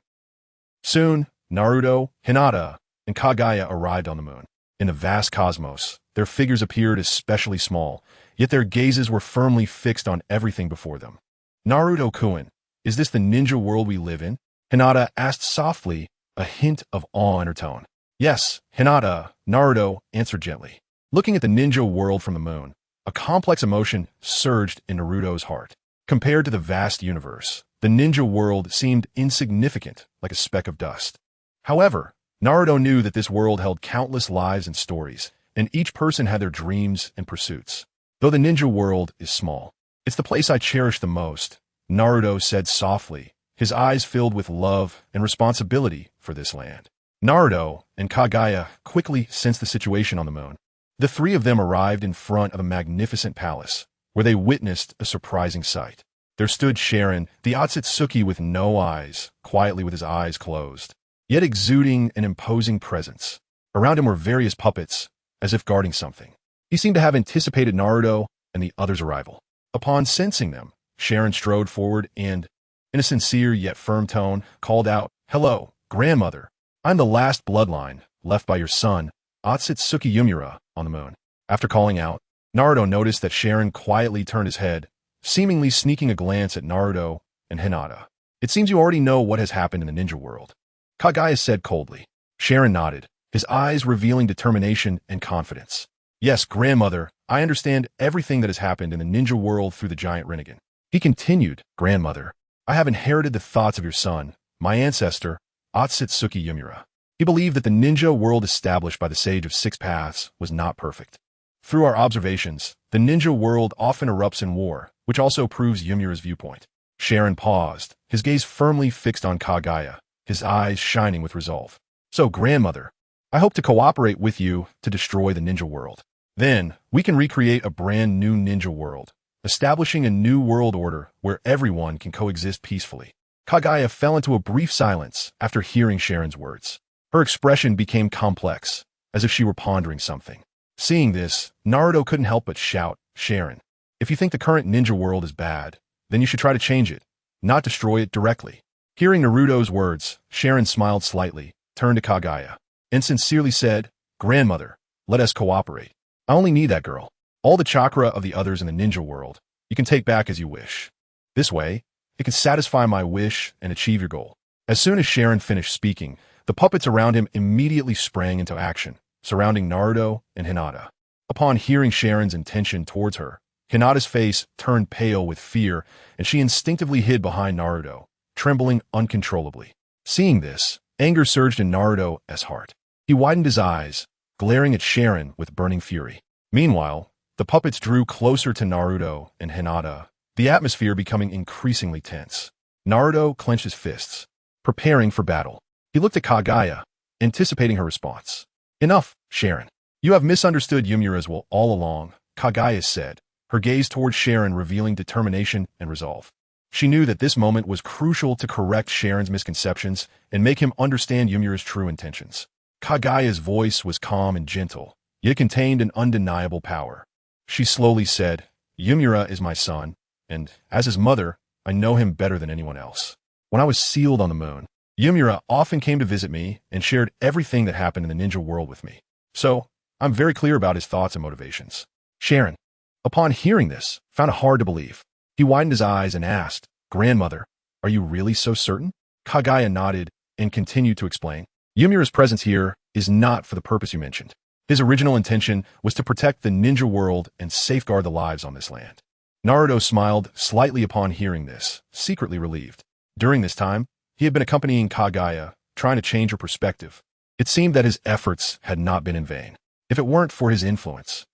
Speaker 1: Soon, Naruto, Hinata, and Kagaya arrived on the moon. In the vast cosmos, their figures appeared especially small, yet their gazes were firmly fixed on everything before them. Naruto-kun, is this the ninja world we live in? Hinata asked softly, a hint of awe in her tone. Yes, Hinata, Naruto answered gently. Looking at the ninja world from the moon, a complex emotion surged in Naruto's heart. Compared to the vast universe, the ninja world seemed insignificant, like a speck of dust. However, Naruto knew that this world held countless lives and stories, and each person had their dreams and pursuits. Though the ninja world is small, it's the place I cherish the most, Naruto said softly, his eyes filled with love and responsibility for this land. Naruto and Kagaya quickly sensed the situation on the moon. The three of them arrived in front of a magnificent palace, where they witnessed a surprising sight. There stood Sharon, the Otsutsuki with no eyes, quietly with his eyes closed, yet exuding an imposing presence. Around him were various puppets, as if guarding something. He seemed to have anticipated Naruto and the others' arrival. Upon sensing them, Sharon strode forward and, in a sincere yet firm tone, called out, Hello, grandmother. I'm the last bloodline left by your son, Otsutsuki Yumura, on the moon. After calling out, Naruto noticed that Sharon quietly turned his head, seemingly sneaking a glance at Naruto and Hinata. It seems you already know what has happened in the ninja world, Kagaya said coldly. Sharon nodded, his eyes revealing determination and confidence. Yes, grandmother, I understand everything that has happened in the ninja world through the giant Rinnegan. He continued, Grandmother, I have inherited the thoughts of your son, my ancestor, Otsutsuki Yumura. He believed that the ninja world established by the Sage of Six Paths was not perfect. Through our observations, the ninja world often erupts in war, which also proves Yumura's viewpoint. Sharon paused, his gaze firmly fixed on Kagaya, his eyes shining with resolve. So, grandmother, I hope to cooperate with you to destroy the ninja world. Then, we can recreate a brand new ninja world, establishing a new world order where everyone can coexist peacefully. Kagaya fell into a brief silence after hearing Sharon's words. Her expression became complex, as if she were pondering something. Seeing this, Naruto couldn't help but shout, Sharon, if you think the current ninja world is bad, then you should try to change it, not destroy it directly. Hearing Naruto's words, Sharon smiled slightly, turned to Kagaya, and sincerely said, Grandmother, let us cooperate. I only need that girl. All the chakra of the others in the ninja world, you can take back as you wish. This way, it can satisfy my wish and achieve your goal. As soon as Sharon finished speaking, the puppets around him immediately sprang into action, surrounding Naruto and Hinata. Upon hearing Sharon's intention towards her, Hinata's face turned pale with fear, and she instinctively hid behind Naruto, trembling uncontrollably. Seeing this, anger surged in Naruto's heart. He widened his eyes, glaring at Sharon with burning fury. Meanwhile, the puppets drew closer to Naruto and Hinata, the atmosphere becoming increasingly tense. Naruto clenched his fists, preparing for battle. He looked at Kagaya, anticipating her response. Enough, Sharon. You have misunderstood Yumura's will all along, Kagaya said, her gaze towards Sharon revealing determination and resolve. She knew that this moment was crucial to correct Sharon's misconceptions and make him understand Yumura's true intentions. Kagaya's voice was calm and gentle, yet contained an undeniable power. She slowly said, Yumura is my son, and as his mother, I know him better than anyone else. When I was sealed on the moon, Yumura often came to visit me and shared everything that happened in the ninja world with me. So, I'm very clear about his thoughts and motivations. Sharon, upon hearing this, found it hard to believe. He widened his eyes and asked, Grandmother, are you really so certain? Kagaya nodded and continued to explain. Yumura's presence here is not for the purpose you mentioned. His original intention was to protect the ninja world and safeguard the lives on this land. Naruto smiled slightly upon hearing this, secretly relieved. During this time, he had been accompanying Kagaya, trying to change her perspective. It seemed that his efforts had not been in vain. If it weren't for his influence,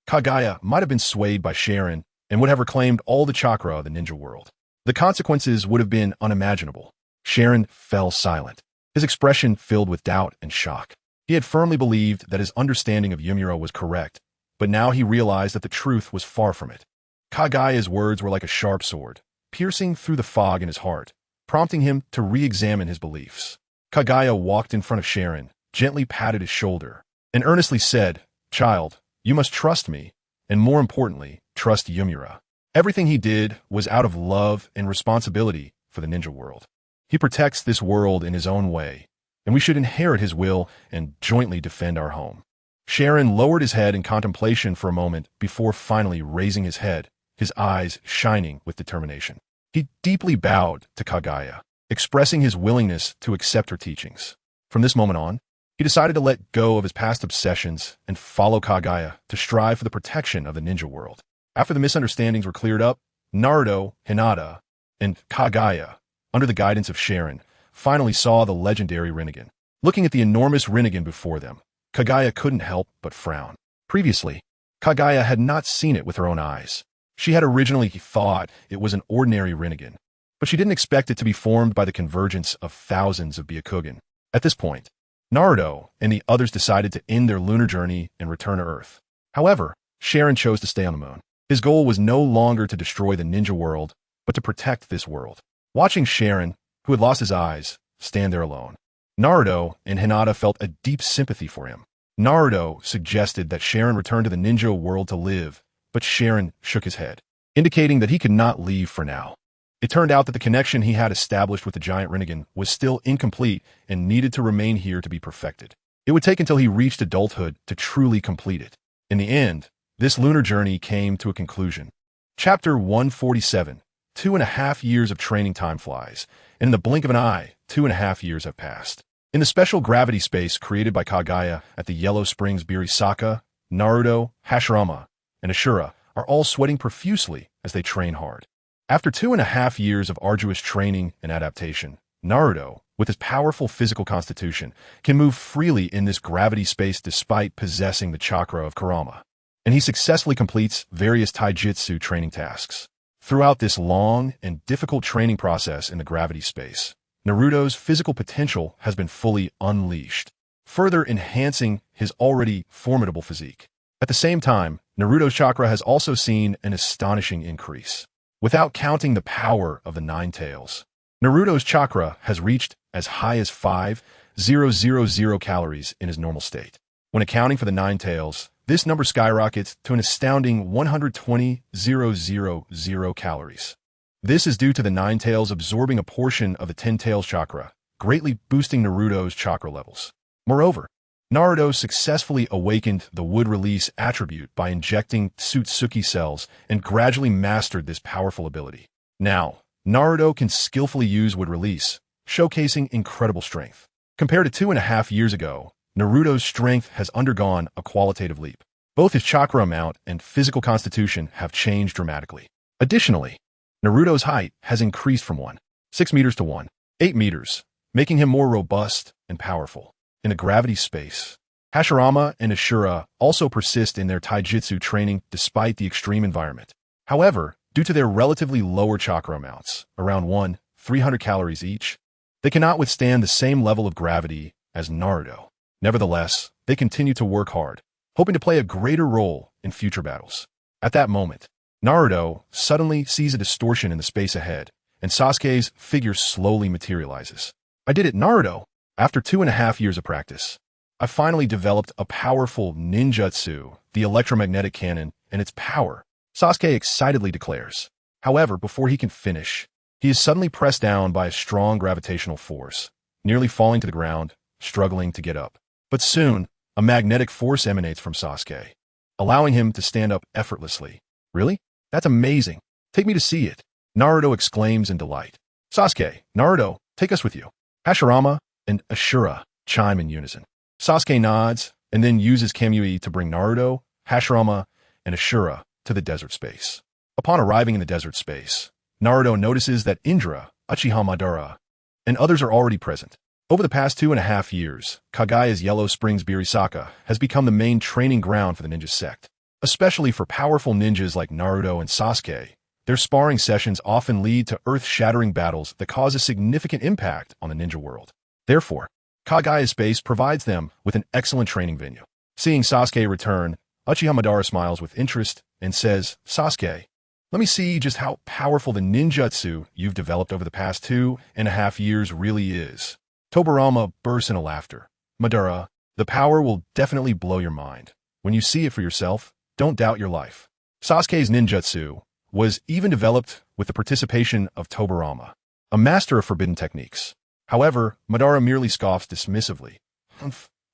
Speaker 1: Kagaya might have been swayed by Sharon and would have reclaimed all the chakra of the ninja world. The consequences would have been unimaginable. Sharon fell silent, his expression filled with doubt and shock. He had firmly believed that his understanding of Yumura was correct, but now he realized that the truth was far from it. Kagaya's words were like a sharp sword, piercing through the fog in his heart, prompting him to re-examine his beliefs. Kagaya walked in front of Sharon, gently patted his shoulder, and earnestly said, Child, you must trust me, and more importantly, trust Yumura. Everything he did was out of love and responsibility for the ninja world. He protects this world in his own way, and we should inherit his will and jointly defend our home. Sharon lowered his head in contemplation for a moment before finally raising his head, his eyes shining with determination. He deeply bowed to Kagaya, expressing his willingness to accept her teachings. From this moment on, he decided to let go of his past obsessions and follow Kagaya to strive for the protection of the ninja world. After the misunderstandings were cleared up, Naruto, Hinata, and Kagaya, under the guidance of Sharon, finally saw the legendary Rinnegan. Looking at the enormous Rinnegan before them, Kagaya couldn't help but frown. Previously, Kagaya had not seen it with her own eyes. She had originally thought it was an ordinary Rinnegan, but she didn't expect it to be formed by the convergence of thousands of Byakugan. At this point, Naruto and the others decided to end their lunar journey and return to Earth. However, Sharon chose to stay on the moon. His goal was no longer to destroy the ninja world, but to protect this world. Watching Sharon, who had lost his eyes, stand there alone, Naruto and Hinata felt a deep sympathy for him. Naruto suggested that Sharon return to the ninja world to live, but Sharon shook his head, indicating that he could not leave for now. It turned out that the connection he had established with the giant Rinnegan was still incomplete and needed to remain here to be perfected. It would take until he reached adulthood to truly complete it. In the end, this lunar journey came to a conclusion. Chapter 147. 2.5 years of training time flies, and in the blink of an eye, 2.5 years have passed. In the special gravity space created by Kagaya at the Yellow Springs Birisaka, Naruto, Hashirama, and Ashura are all sweating profusely as they train hard. After 2.5 years of arduous training and adaptation, Naruto, with his powerful physical constitution, can move freely in this gravity space despite possessing the chakra of Kurama, and he successfully completes various taijutsu training tasks. Throughout this long and difficult training process in the gravity space, Naruto's physical potential has been fully unleashed, further enhancing his already formidable physique. At the same time, Naruto's chakra has also seen an astonishing increase. Without counting the power of the Nine Tails, Naruto's chakra has reached as high as 5,000 calories in his normal state. When accounting for the Nine Tails, this number skyrockets to an astounding 120,000 calories. This is due to the Nine Tails absorbing a portion of the Ten Tails chakra, greatly boosting Naruto's chakra levels. Moreover, Naruto successfully awakened the wood release attribute by injecting Tsutsuki cells and gradually mastered this powerful ability. Now, Naruto can skillfully use wood release, showcasing incredible strength. Compared to 2.5 years ago, Naruto's strength has undergone a qualitative leap. Both his chakra amount and physical constitution have changed dramatically. Additionally, Naruto's height has increased from 1.6 meters to 1.8 meters, making him more robust and powerful. In the gravity space, Hashirama and Ashura also persist in their taijutsu training despite the extreme environment. However, due to their relatively lower chakra amounts, around 300 calories each, they cannot withstand the same level of gravity as Naruto. Nevertheless, they continue to work hard, hoping to play a greater role in future battles. At that moment, Naruto suddenly sees a distortion in the space ahead, and Sasuke's figure slowly materializes. I did it, Naruto! After 2.5 years of practice, I finally developed a powerful ninjutsu, the electromagnetic cannon, and its power, Sasuke excitedly declares. However, before he can finish, he is suddenly pressed down by a strong gravitational force, nearly falling to the ground, struggling to get up. But soon, a magnetic force emanates from Sasuke, allowing him to stand up effortlessly. Really? That's amazing. Take me to see it. Naruto exclaims in delight. Sasuke, Naruto, take us with you. Hashirama and Ashura chime in unison. Sasuke nods and then uses Kyuubi to bring Naruto, Hashirama, and Ashura to the desert space. Upon arriving in the desert space, Naruto notices that Indra, Uchiha Madara, and others are already present. Over the past 2.5 years, Kagaya's Yellow Springs Birisaka has become the main training ground for the ninja sect. Especially for powerful ninjas like Naruto and Sasuke, their sparring sessions often lead to earth-shattering battles that cause a significant impact on the ninja world. Therefore, Kagaya's base provides them with an excellent training venue. Seeing Sasuke return, Uchiha Madara smiles with interest and says, Sasuke, let me see just how powerful the ninjutsu you've developed over the past 2.5 years really is. Tobirama bursts into laughter. Madara, the power will definitely blow your mind. When you see it for yourself, don't doubt your life. Sasuke's ninjutsu was even developed with the participation of Tobirama, a master of forbidden techniques. However, Madara merely scoffs dismissively.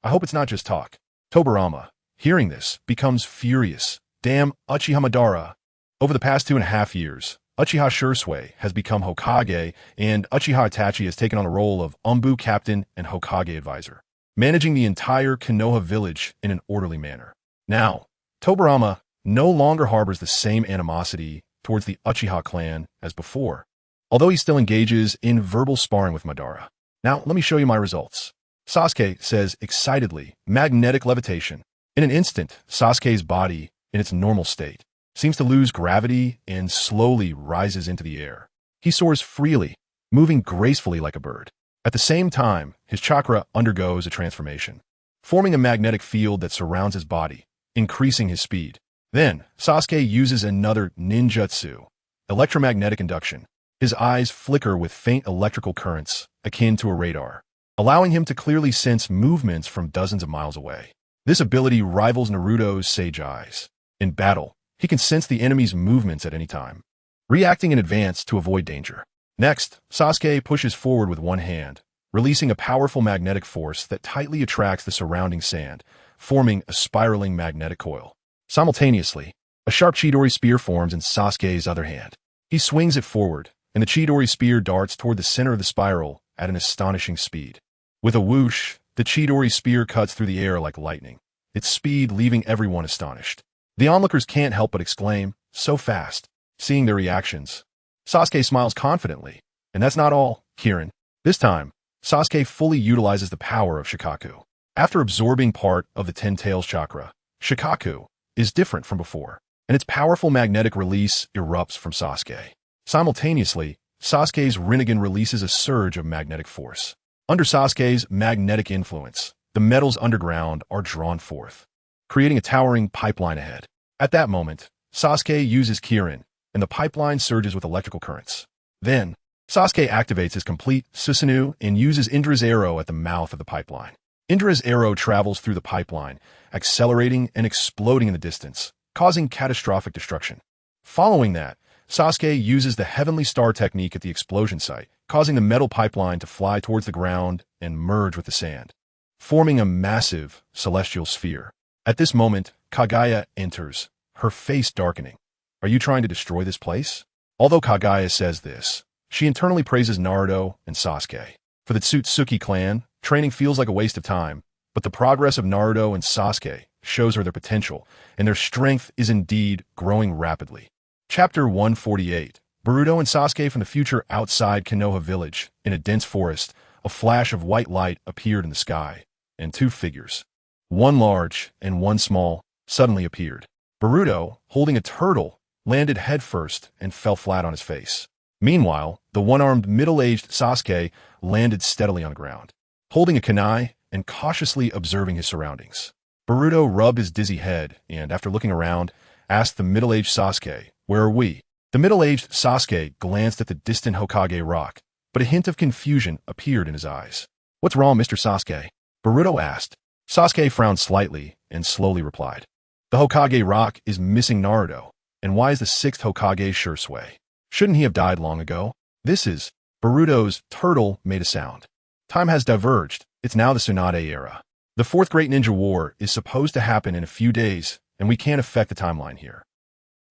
Speaker 1: I hope it's not just talk. Tobirama, hearing this, becomes furious. Damn Uchiha Madara. Over the past 2.5 years, Uchiha Shursui has become Hokage, and Uchiha Itachi has taken on the role of Umbu Captain and Hokage Advisor, managing the entire Konoha village in an orderly manner. Now, Tobirama no longer harbors the same animosity towards the Uchiha clan as before, although he still engages in verbal sparring with Madara. Now, let me show you my results. Sasuke says excitedly, magnetic levitation. In an instant, Sasuke's body, in its normal state, seems to lose gravity and slowly rises into the air. He soars freely, moving gracefully like a bird. At the same time, his chakra undergoes a transformation, forming a magnetic field that surrounds his body, increasing his speed. Then, Sasuke uses another ninjutsu, electromagnetic induction. His eyes flicker with faint electrical currents, akin to a radar, allowing him to clearly sense movements from dozens of miles away. This ability rivals Naruto's Sage Eyes. In battle, he can sense the enemy's movements at any time, reacting in advance to avoid danger. Next, Sasuke pushes forward with one hand, releasing a powerful magnetic force that tightly attracts the surrounding sand, forming a spiraling magnetic coil. Simultaneously, a sharp Chidori spear forms in Sasuke's other hand. He swings it forward, and the Chidori spear darts toward the center of the spiral at an astonishing speed. With a whoosh, the Chidori spear cuts through the air like lightning, its speed leaving everyone astonished. The onlookers can't help but exclaim, so fast. Seeing their reactions, Sasuke smiles confidently. And that's not all, Kirin. This time, Sasuke fully utilizes the power of Shikaku. After absorbing part of the Ten Tails chakra, Shikaku is different from before, and its powerful magnetic release erupts from Sasuke. Simultaneously, Sasuke's Rinnegan releases a surge of magnetic force. Under Sasuke's magnetic influence, the metals underground are drawn forth, creating a towering pipeline ahead. At that moment, Sasuke uses Kirin, and the pipeline surges with electrical currents. Then, Sasuke activates his complete Susanoo and uses Indra's arrow at the mouth of the pipeline. Indra's arrow travels through the pipeline, accelerating and exploding in the distance, causing catastrophic destruction. Following that, Sasuke uses the Heavenly Star technique at the explosion site, causing the metal pipeline to fly towards the ground and merge with the sand, forming a massive celestial sphere. At this moment, Kagaya enters, her face darkening. Are you trying to destroy this place? Although Kagaya says this, she internally praises Naruto and Sasuke. For the Tsutsuki clan, training feels like a waste of time, but the progress of Naruto and Sasuke shows her their potential, and their strength is indeed growing rapidly. Chapter 148. Boruto and Sasuke from the future outside Konoha village. In a dense forest, a flash of white light appeared in the sky, and two figures, one large and one small, suddenly appeared. Boruto, holding a turtle, landed headfirst and fell flat on his face. Meanwhile, the one-armed middle-aged Sasuke landed steadily on the ground, holding a kunai and cautiously observing his surroundings. Boruto rubbed his dizzy head and, after looking around, asked the middle-aged Sasuke, "Where are we?" The middle-aged Sasuke glanced at the distant Hokage rock, but a hint of confusion appeared in his eyes. "What's wrong, Mr. Sasuke?" Boruto asked. Sasuke frowned slightly and slowly replied, The Hokage rock is missing Naruto. And why is the sixth Hokage Sasuke? Shouldn't he have died long ago? This is Boruto's turtle made a sound. Time has diverged. It's now the Tsunade era. The fourth Great Ninja War is supposed to happen in a few days, and we can't affect the timeline here.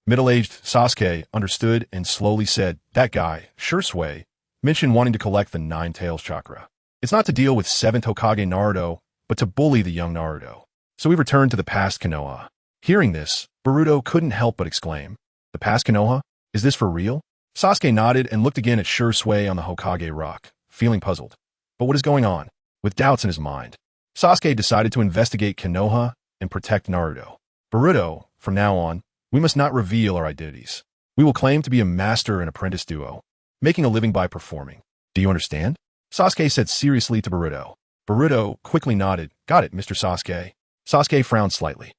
Speaker 1: Middle-aged Sasuke understood and slowly said, that guy, Sasuke, mentioned wanting to collect the Nine Tails chakra. It's not to deal with 7th Hokage Naruto, but to bully the young Naruto. So we returned to the past Konoha. Hearing this, Boruto couldn't help but exclaim, the past Konoha? Is this for real? Sasuke nodded and looked again at Sasuke on the Hokage rock, feeling puzzled. But what is going on? With doubts in his mind, Sasuke decided to investigate Konoha and protect Naruto. Boruto, from now on, we must not reveal our identities. We will claim to be a master and apprentice duo, making a living by performing. Do you understand? Sasuke said seriously to Boruto. Boruto quickly nodded. Got it, Mr. Sasuke. Sasuke frowned slightly.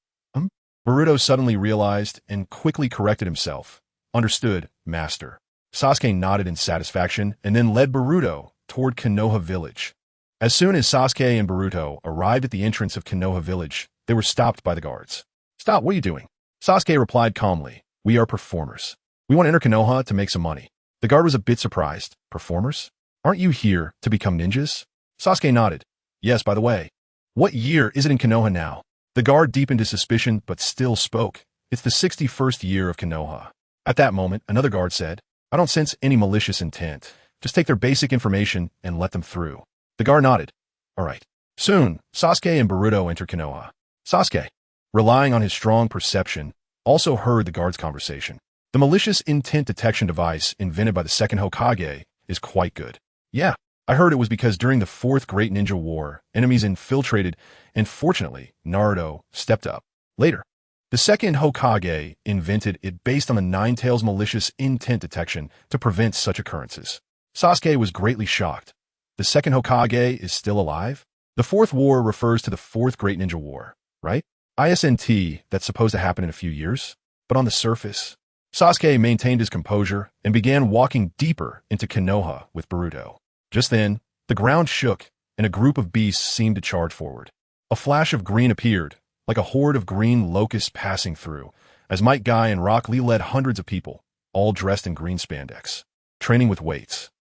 Speaker 1: Boruto suddenly realized and quickly corrected himself. Understood, master. Sasuke nodded in satisfaction and then led Boruto toward Konoha village. As soon as Sasuke and Boruto arrived at the entrance of Konoha village, they were stopped by the guards. Stop, what are you doing? Sasuke replied calmly, we are performers. We want to enter Konoha to make some money. The guard was a bit surprised. Performers? Aren't you here to become ninjas? Sasuke nodded. Yes, by the way. What year is it in Konoha now? The guard deepened his suspicion but still spoke. It's the 61st year of Konoha. At that moment, another guard said, I don't sense any malicious intent. Just take their basic information and let them through. The guard nodded. All right. Soon, Sasuke and Boruto enter Konoha. Sasuke, relying on his strong perception, also heard the guard's conversation. The malicious intent detection device invented by the second Hokage is quite good. Yeah, I heard it was because during the fourth Great Ninja War, enemies infiltrated, and fortunately, Naruto stepped up. Later, the second Hokage invented it based on the Nine Tails malicious intent detection to prevent such occurrences. Sasuke was greatly shocked. The second Hokage is still alive? The fourth war refers to the fourth Great Ninja War, right? ISNT, that's supposed to happen in a few years. But on the surface, Sasuke maintained his composure and began walking deeper into Konoha with Boruto. Just then, the ground shook and a group of beasts seemed to charge forward. A flash of green appeared, like a horde of green locusts passing through, as Might Guy and Rock Lee led hundreds of people, all dressed in green spandex, training with weights.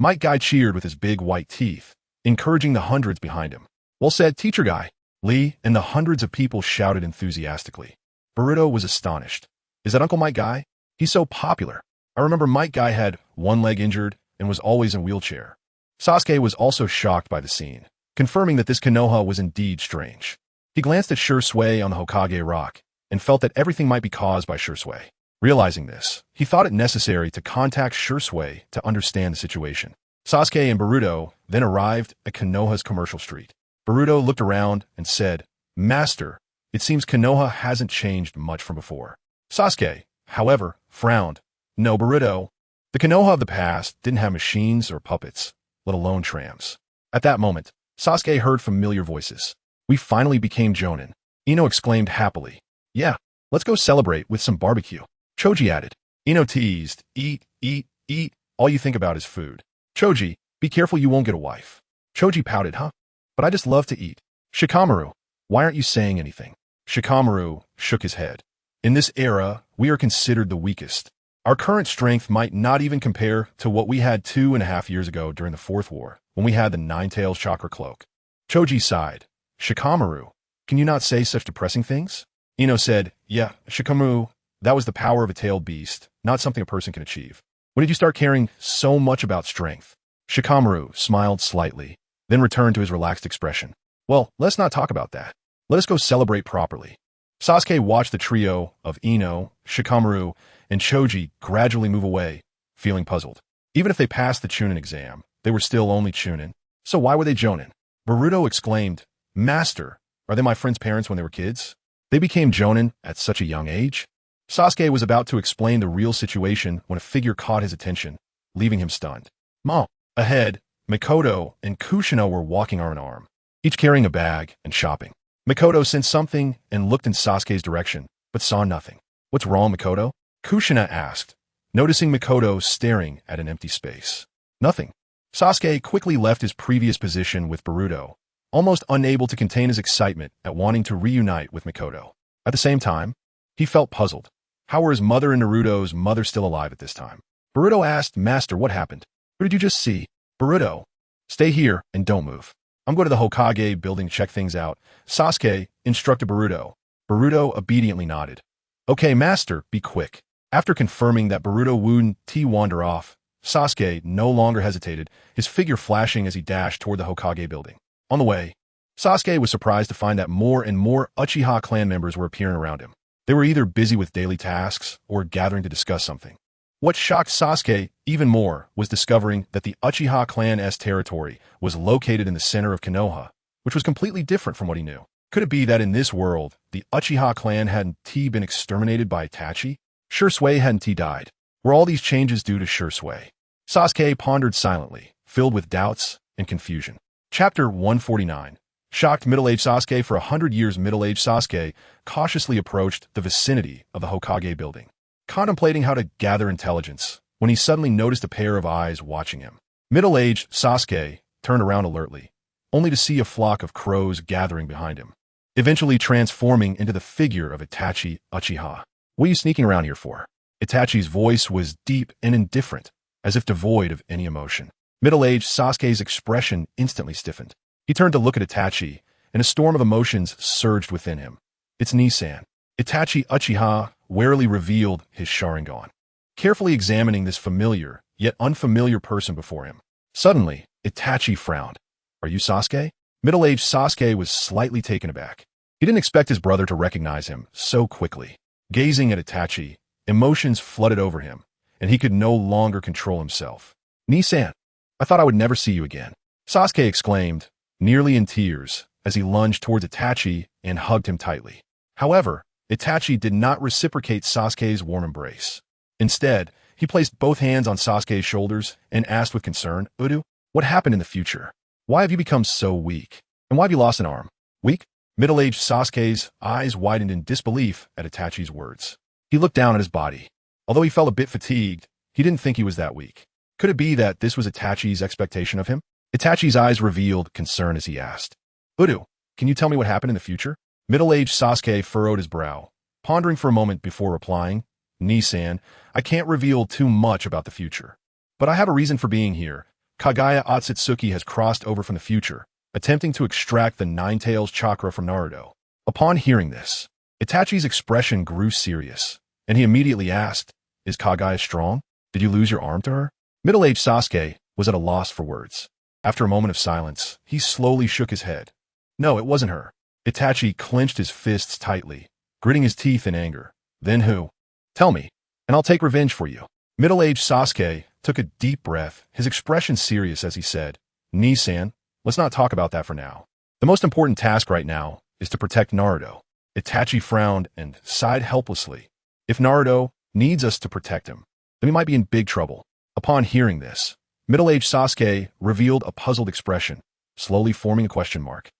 Speaker 1: Might Guy cheered with his big white teeth, encouraging the hundreds behind him. Well said, Teacher Guy. Lee and the hundreds of people shouted enthusiastically. Boruto was astonished. Is that Uncle Might Guy? He's so popular. I remember Might Guy had one leg injured and was always in a wheelchair. Sasuke was also shocked by the scene, confirming that this Konoha was indeed strange. He glanced at Sasuke on the Hokage rock and felt that everything might be caused by Sasuke. Realizing this, he thought it necessary to contact Sasuke to understand the situation. Sasuke and Boruto then arrived at Konoha's commercial street. Boruto looked around and said, Master, it seems Konoha hasn't changed much from before. Sasuke, however, frowned. No, Boruto. The Konoha of the past didn't have machines or puppets, let alone trams. At that moment, Sasuke heard familiar voices. We finally became Jonin. Ino exclaimed happily. Yeah, let's go celebrate with some barbecue. Choji added. Ino teased. Eat, eat, eat. All you think about is food. Choji, be careful you won't get a wife. Choji pouted, huh? But I just love to eat. Shikamaru, why aren't you saying anything? Shikamaru shook his head. In this era, we are considered the weakest. Our current strength might not even compare to what we had 2.5 years ago during the Fourth War, when we had the Nine Tails chakra cloak. Choji sighed. Shikamaru, can you not say such depressing things? Ino said, yeah, Shikamaru, that was the power of a tailed beast, not something a person can achieve. When did you start caring so much about strength? Shikamaru smiled slightly, then returned to his relaxed expression. Well, let's not talk about that. Let us go celebrate properly. Sasuke watched the trio of Ino, Shikamaru, and Choji gradually move away, feeling puzzled. Even if they passed the Chunin exam, they were still only Chunin. So why were they Jonin? Boruto exclaimed, Master, are they my friend's parents when they were kids? They became Jonin at such a young age? Sasuke was about to explain the real situation when a figure caught his attention, leaving him stunned. Mom. Ahead, Mikoto and Kushina were walking arm in arm, each carrying a bag and shopping. Mikoto sensed something and looked in Sasuke's direction, but saw nothing. What's wrong, Mikoto? Kushina asked, noticing Mikoto staring at an empty space. Nothing. Sasuke quickly left his previous position with Boruto, almost unable to contain his excitement at wanting to reunite with Mikoto. At the same time, he felt puzzled. How were his mother and Naruto's mother still alive at this time? Boruto asked, Master, what happened? What did you just see? Boruto, stay here and don't move. I'm going to the Hokage building to check things out. Sasuke instructed Boruto. Boruto obediently nodded. Okay, Master, be quick. After confirming that Boruto wouldn't wander off, Sasuke no longer hesitated, his figure flashing as he dashed toward the Hokage building. On the way, Sasuke was surprised to find that more and more Uchiha clan members were appearing around him. They were either busy with daily tasks or gathering to discuss something. What shocked Sasuke even more was discovering that the Uchiha clan's territory was located in the center of Konoha, which was completely different from what he knew. Could it be that in this world, the Uchiha clan hadn't been exterminated by Itachi? Shursui hadn't died. Were all these changes due to Shursui? Sasuke pondered silently, filled with doubts and confusion. Chapter 149. Shocked middle-aged Sasuke. For 100 years, middle-aged Sasuke cautiously approached the vicinity of the Hokage building, contemplating how to gather intelligence, when he suddenly noticed a pair of eyes watching him. Middle-aged Sasuke turned around alertly, only to see a flock of crows gathering behind him, eventually transforming into the figure of Itachi Uchiha. What are you sneaking around here for? Itachi's voice was deep and indifferent, as if devoid of any emotion. Middle-aged Sasuke's expression instantly stiffened. He turned to look at Itachi, and a storm of emotions surged within him. It's Nissan. Itachi Uchiha warily revealed his Sharingan, carefully examining this familiar, yet unfamiliar person before him. Suddenly, Itachi frowned. Are you Sasuke? Middle-aged Sasuke was slightly taken aback. He didn't expect his brother to recognize him so quickly. Gazing at Itachi, emotions flooded over him, and he could no longer control himself. Nissan, I thought I would never see you again. Sasuke exclaimed, nearly in tears, as he lunged towards Itachi and hugged him tightly. However, Itachi did not reciprocate Sasuke's warm embrace. Instead, he placed both hands on Sasuke's shoulders and asked with concern, Udu, what happened in the future? Why have you become so weak? And why have you lost an arm? Weak? Middle-aged Sasuke's eyes widened in disbelief at Itachi's words. He looked down at his body. Although he felt a bit fatigued, he didn't think he was that weak. Could it be that this was Itachi's expectation of him? Itachi's eyes revealed concern as he asked, Udu, can you tell me what happened in the future? Middle-aged Sasuke furrowed his brow, pondering for a moment before replying, Nissan, I can't reveal too much about the future. But I have a reason for being here. Kagaya Otsutsuki has crossed over from the future, attempting to extract the Nine-Tails chakra from Naruto. Upon hearing this, Itachi's expression grew serious, and he immediately asked, Is Kagaya strong? Did you lose your arm to her? Middle-aged Sasuke was at a loss for words. After a moment of silence, he slowly shook his head. No, it wasn't her. Itachi clenched his fists tightly, gritting his teeth in anger. Then who? Tell me, and I'll take revenge for you. Middle-aged Sasuke took a deep breath, his expression serious as he said, Nissan, let's not talk about that for now. The most important task right now is to protect Naruto. Itachi frowned and sighed helplessly. If Naruto needs us to protect him, then we might be in big trouble. Upon hearing this, middle-aged Sasuke revealed a puzzled expression, slowly forming a question mark.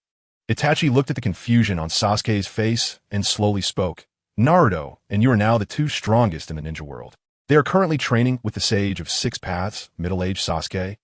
Speaker 1: Itachi looked at the confusion on Sasuke's face and slowly spoke. Naruto and you are now the two strongest in the ninja world. They are currently training with the Sage of Six Paths, middle-aged Sasuke.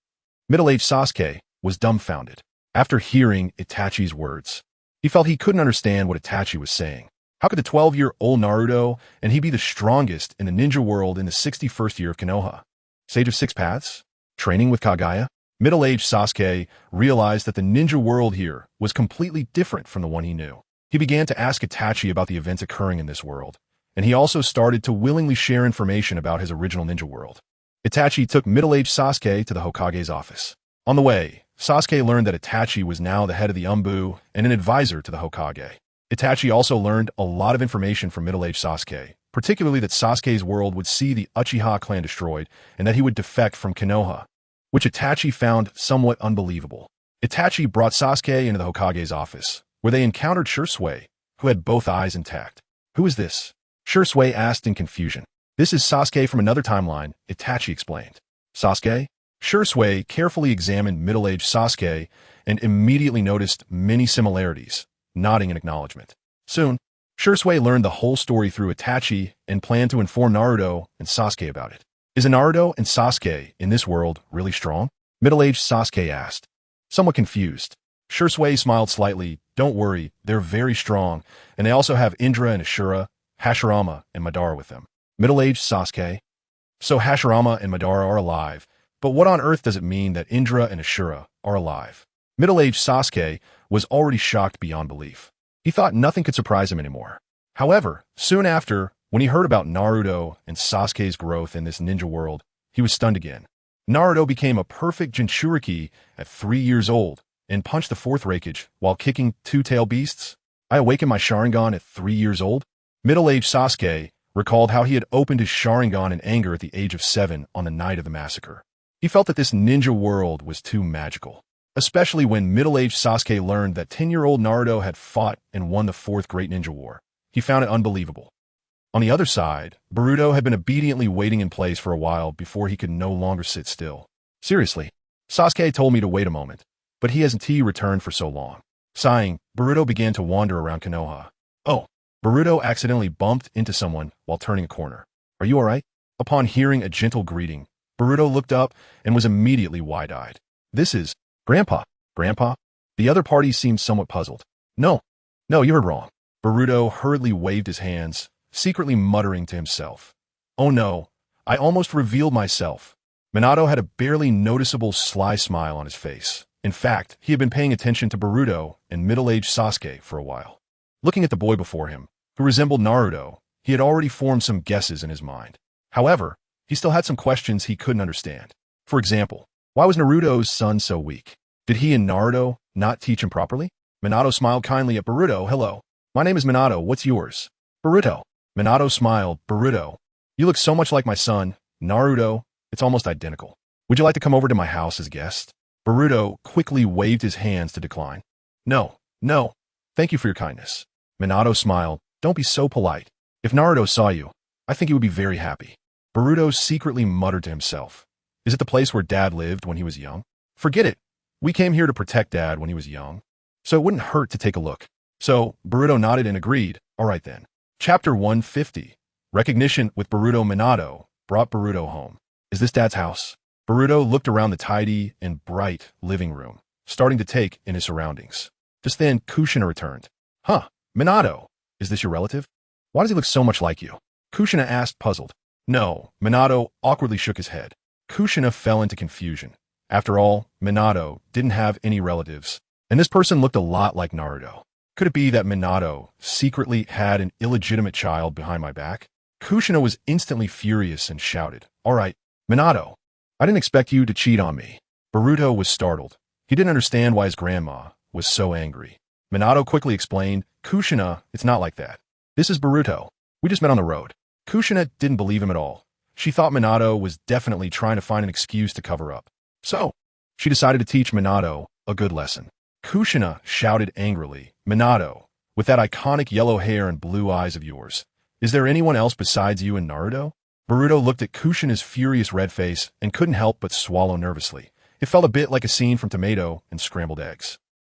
Speaker 1: Middle-aged Sasuke was dumbfounded. After hearing Itachi's words, he felt he couldn't understand what Itachi was saying. How could the 12-year-old Naruto and he be the strongest in the ninja world in the 61st year of Konoha? Sage of Six Paths? Training with Kagaya? Middle-aged Sasuke realized that the ninja world here was completely different from the one he knew. He began to ask Itachi about the events occurring in this world, and he also started to willingly share information about his original ninja world. Itachi took middle-aged Sasuke to the Hokage's office. On the way, Sasuke learned that Itachi was now the head of the Umbu and an advisor to the Hokage. Itachi also learned a lot of information from middle-aged Sasuke, particularly that Sasuke's world would see the Uchiha clan destroyed and that he would defect from Konoha, which Itachi found somewhat unbelievable. Itachi brought Sasuke into the Hokage's office, where they encountered Shursui, who had both eyes intact. Who is this? Shursui asked in confusion. This is Sasuke from another timeline, Itachi explained. Sasuke? Shursui carefully examined middle-aged Sasuke and immediately noticed many similarities, nodding in acknowledgement. Soon, Shursui learned the whole story through Itachi and planned to inform Naruto and Sasuke about it. Is Naruto and Sasuke in this world really strong? Middle-aged Sasuke asked. Somewhat confused, Shursui smiled slightly. Don't worry, they're very strong, and they also have Indra and Ashura, Hashirama, and Madara with them. Middle-aged Sasuke. So Hashirama and Madara are alive, but what on earth does it mean that Indra and Ashura are alive? Middle-aged Sasuke was already shocked beyond belief. He thought nothing could surprise him anymore. However, soon after, when he heard about Naruto and Sasuke's growth in this ninja world, he was stunned again. Naruto became a perfect Jinchuriki at 3 years old and punched the fourth Raikage while kicking two-tailed beasts. I awakened my Sharingan at 3 years old? Middle-aged Sasuke recalled how he had opened his Sharingan in anger at the age of 7 on the night of the massacre. He felt that this ninja world was too magical, especially when middle-aged Sasuke learned that 10-year-old Naruto had fought and won the fourth Great Ninja War. He found it unbelievable. On the other side, Boruto had been obediently waiting in place for a while before he could no longer sit still. Seriously, Sasuke told me to wait a moment, but he hasn't returned for so long. Sighing, Boruto began to wander around Konoha. Oh, Boruto accidentally bumped into someone while turning a corner. Are you alright? Upon hearing a gentle greeting, Boruto looked up and was immediately wide-eyed. This is Grandpa. Grandpa? The other party seemed somewhat puzzled. No, you heard wrong. Boruto hurriedly waved his hands, secretly muttering to himself. Oh no, I almost revealed myself. Minato had a barely noticeable sly smile on his face. In fact, he had been paying attention to Boruto and middle-aged Sasuke for a while. Looking at the boy before him, who resembled Naruto, he had already formed some guesses in his mind. However, he still had some questions he couldn't understand. For example, why was Naruto's son so weak? Did he and Naruto not teach him properly? Minato smiled kindly at Boruto. Hello, my name is Minato. What's yours? Boruto. Minato smiled. Boruto, you look so much like my son, Naruto. It's almost identical. Would you like to come over to my house as a guest? Boruto quickly waved his hands to decline. No. Thank you for your kindness. Minato smiled. Don't be so polite. If Naruto saw you, I think he would be very happy. Boruto secretly muttered to himself. Is it the place where Dad lived when he was young? Forget it. We came here to protect Dad when he was young, so it wouldn't hurt to take a look. So, Boruto nodded and agreed. All right then. Chapter 150. Recognition with Boruto. Minato brought Boruto home. Is this Dad's house? Boruto looked around the tidy and bright living room, starting to take in his surroundings. Just then, Kushina returned. Huh, Minato, is this your relative? Why does he look so much like you? Kushina asked, puzzled. No, Minato awkwardly shook his head. Kushina fell into confusion. After all, Minato didn't have any relatives, and this person looked a lot like Naruto. Could it be that Minato secretly had an illegitimate child behind my back? Kushina was instantly furious and shouted, All right, Minato, I didn't expect you to cheat on me. Boruto was startled. He didn't understand why his grandma was so angry. Minato quickly explained, Kushina, it's not like that. This is Boruto. We just met on the road. Kushina didn't believe him at all. She thought Minato was definitely trying to find an excuse to cover up. So, she decided to teach Minato a good lesson. Kushina shouted angrily, Minato, with that iconic yellow hair and blue eyes of yours, is there anyone else besides you and Naruto? Boruto looked at Kushina's furious red face and couldn't help but swallow nervously. It felt a bit like a scene from Tomato and Scrambled Eggs.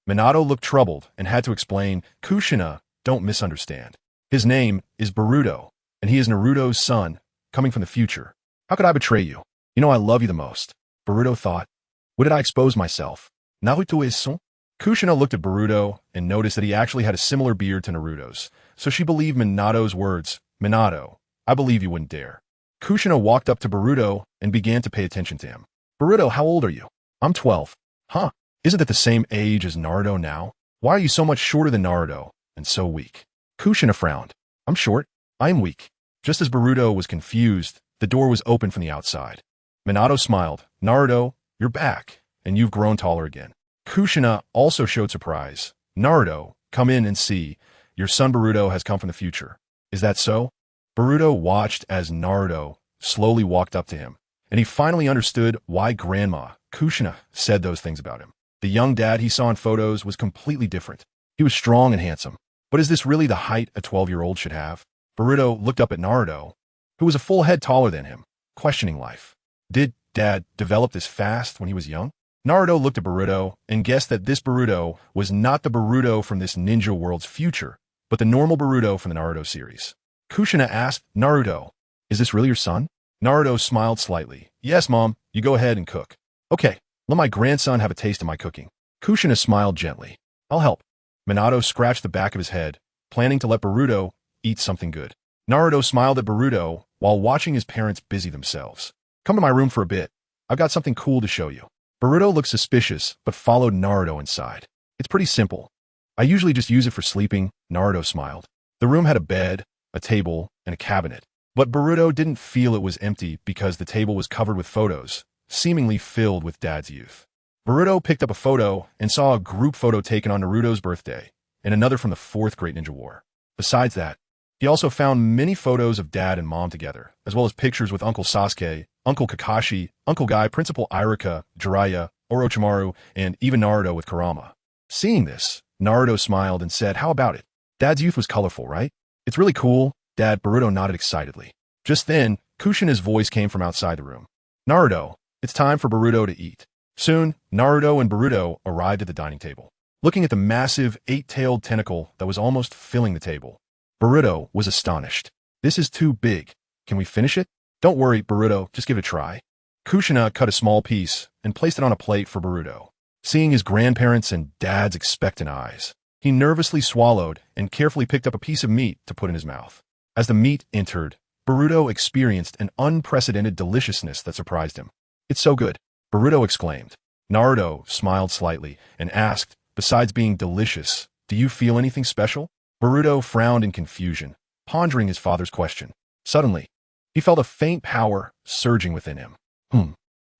Speaker 1: Minato looked troubled and had to explain, Kushina, don't misunderstand. His name is Boruto, and he is Naruto's son, coming from the future. How could I betray you? You know I love you the most. Boruto thought. What did I expose myself? Naruto is son? Kushina looked at Boruto and noticed that he actually had a similar beard to Naruto's, so she believed Minato's words. Minato, I believe you wouldn't dare. Kushina walked up to Boruto and began to pay attention to him. Boruto, how old are you? I'm 12. Huh? Isn't it the same age as Naruto now? Why are you so much shorter than Naruto and so weak? Kushina frowned. I'm short. I'm weak. Just as Boruto was confused, the door was opened from the outside. Minato smiled. Naruto, you're back, and you've grown taller again. Kushina also showed surprise. Naruto, come in and see. Your son Boruto has come from the future. Is that so? Boruto watched as Naruto slowly walked up to him, and he finally understood why Grandma, Kushina, said those things about him. The young dad he saw in photos was completely different. He was strong and handsome. But is this really the height a 12-year-old should have? Boruto looked up at Naruto, who was a full head taller than him, questioning life. Did Dad develop this fast when he was young? Naruto looked at Boruto and guessed that this Boruto was not the Boruto from this ninja world's future, but the normal Boruto from the Naruto series. Kushina asked, Naruto, is this really your son? Naruto smiled slightly. Yes, Mom, you go ahead and cook. Okay, let my grandson have a taste of my cooking. Kushina smiled gently. I'll help. Minato scratched the back of his head, planning to let Boruto eat something good. Naruto smiled at Boruto while watching his parents busy themselves. Come to my room for a bit. I've got something cool to show you. Boruto looked suspicious, but followed Naruto inside. It's pretty simple. I usually just use it for sleeping, Naruto smiled. The room had a bed, a table, and a cabinet. But Boruto didn't feel it was empty because the table was covered with photos, seemingly filled with Dad's youth. Boruto picked up a photo and saw a group photo taken on Naruto's birthday, and another from the Fourth Great Ninja War. Besides that, he also found many photos of Dad and Mom together, as well as pictures with Uncle Sasuke, Uncle Kakashi, Uncle Guy, Principal Iruka, Jiraiya, Orochimaru, and even Naruto with Kurama. Seeing this, Naruto smiled and said, how about it? Dad's youth was colorful, right? It's really cool, Dad. Boruto nodded excitedly. Just then, Kushina's voice came from outside the room. Naruto, it's time for Boruto to eat. Soon, Naruto and Boruto arrived at the dining table. Looking at the massive, eight-tailed tentacle that was almost filling the table, Boruto was astonished. This is too big. Can we finish it? Don't worry, Boruto, just give it a try. Kushina cut a small piece and placed it on a plate for Boruto. Seeing his grandparents and Dad's expectant eyes, he nervously swallowed and carefully picked up a piece of meat to put in his mouth. As the meat entered, Boruto experienced an unprecedented deliciousness that surprised him. It's so good, Boruto exclaimed. Naruto smiled slightly and asked, besides being delicious, do you feel anything special? Boruto frowned in confusion, pondering his father's question. Suddenly, he felt a faint power surging within him.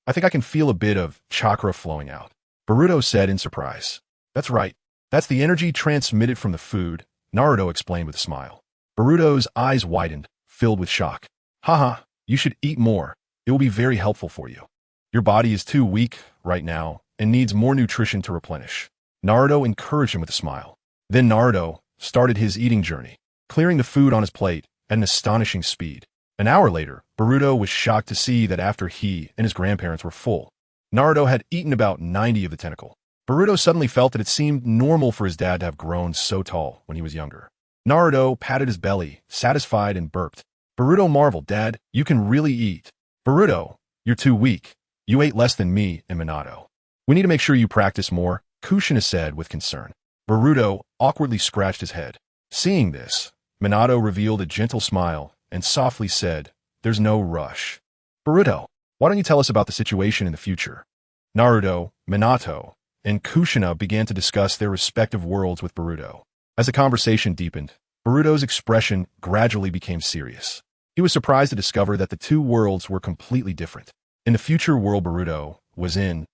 Speaker 1: I think I can feel a bit of chakra flowing out, Boruto said in surprise. That's right. That's the energy transmitted from the food, Naruto explained with a smile. Boruto's eyes widened, filled with shock. Haha, you should eat more. It will be very helpful for you. Your body is too weak right now and needs more nutrition to replenish. Naruto encouraged him with a smile. Then Naruto started his eating journey, clearing the food on his plate at an astonishing speed. An hour later, Boruto was shocked to see that after he and his grandparents were full, Naruto had eaten about 90 of the tentacle. Boruto suddenly felt that it seemed normal for his dad to have grown so tall when he was younger. Naruto patted his belly, satisfied, and burped. Boruto marveled, Dad, you can really eat. Boruto, you're too weak. You ate less than me and Minato. We need to make sure you practice more, Kushina said with concern. Boruto awkwardly scratched his head. Seeing this, Minato revealed a gentle smile and softly said, there's no rush. Boruto, why don't you tell us about the situation in the future? Naruto, Minato, and Kushina began to discuss their respective worlds with Boruto. As the conversation deepened, Boruto's expression gradually became serious. He was surprised to discover that the two worlds were completely different. In the future world Boruto was in,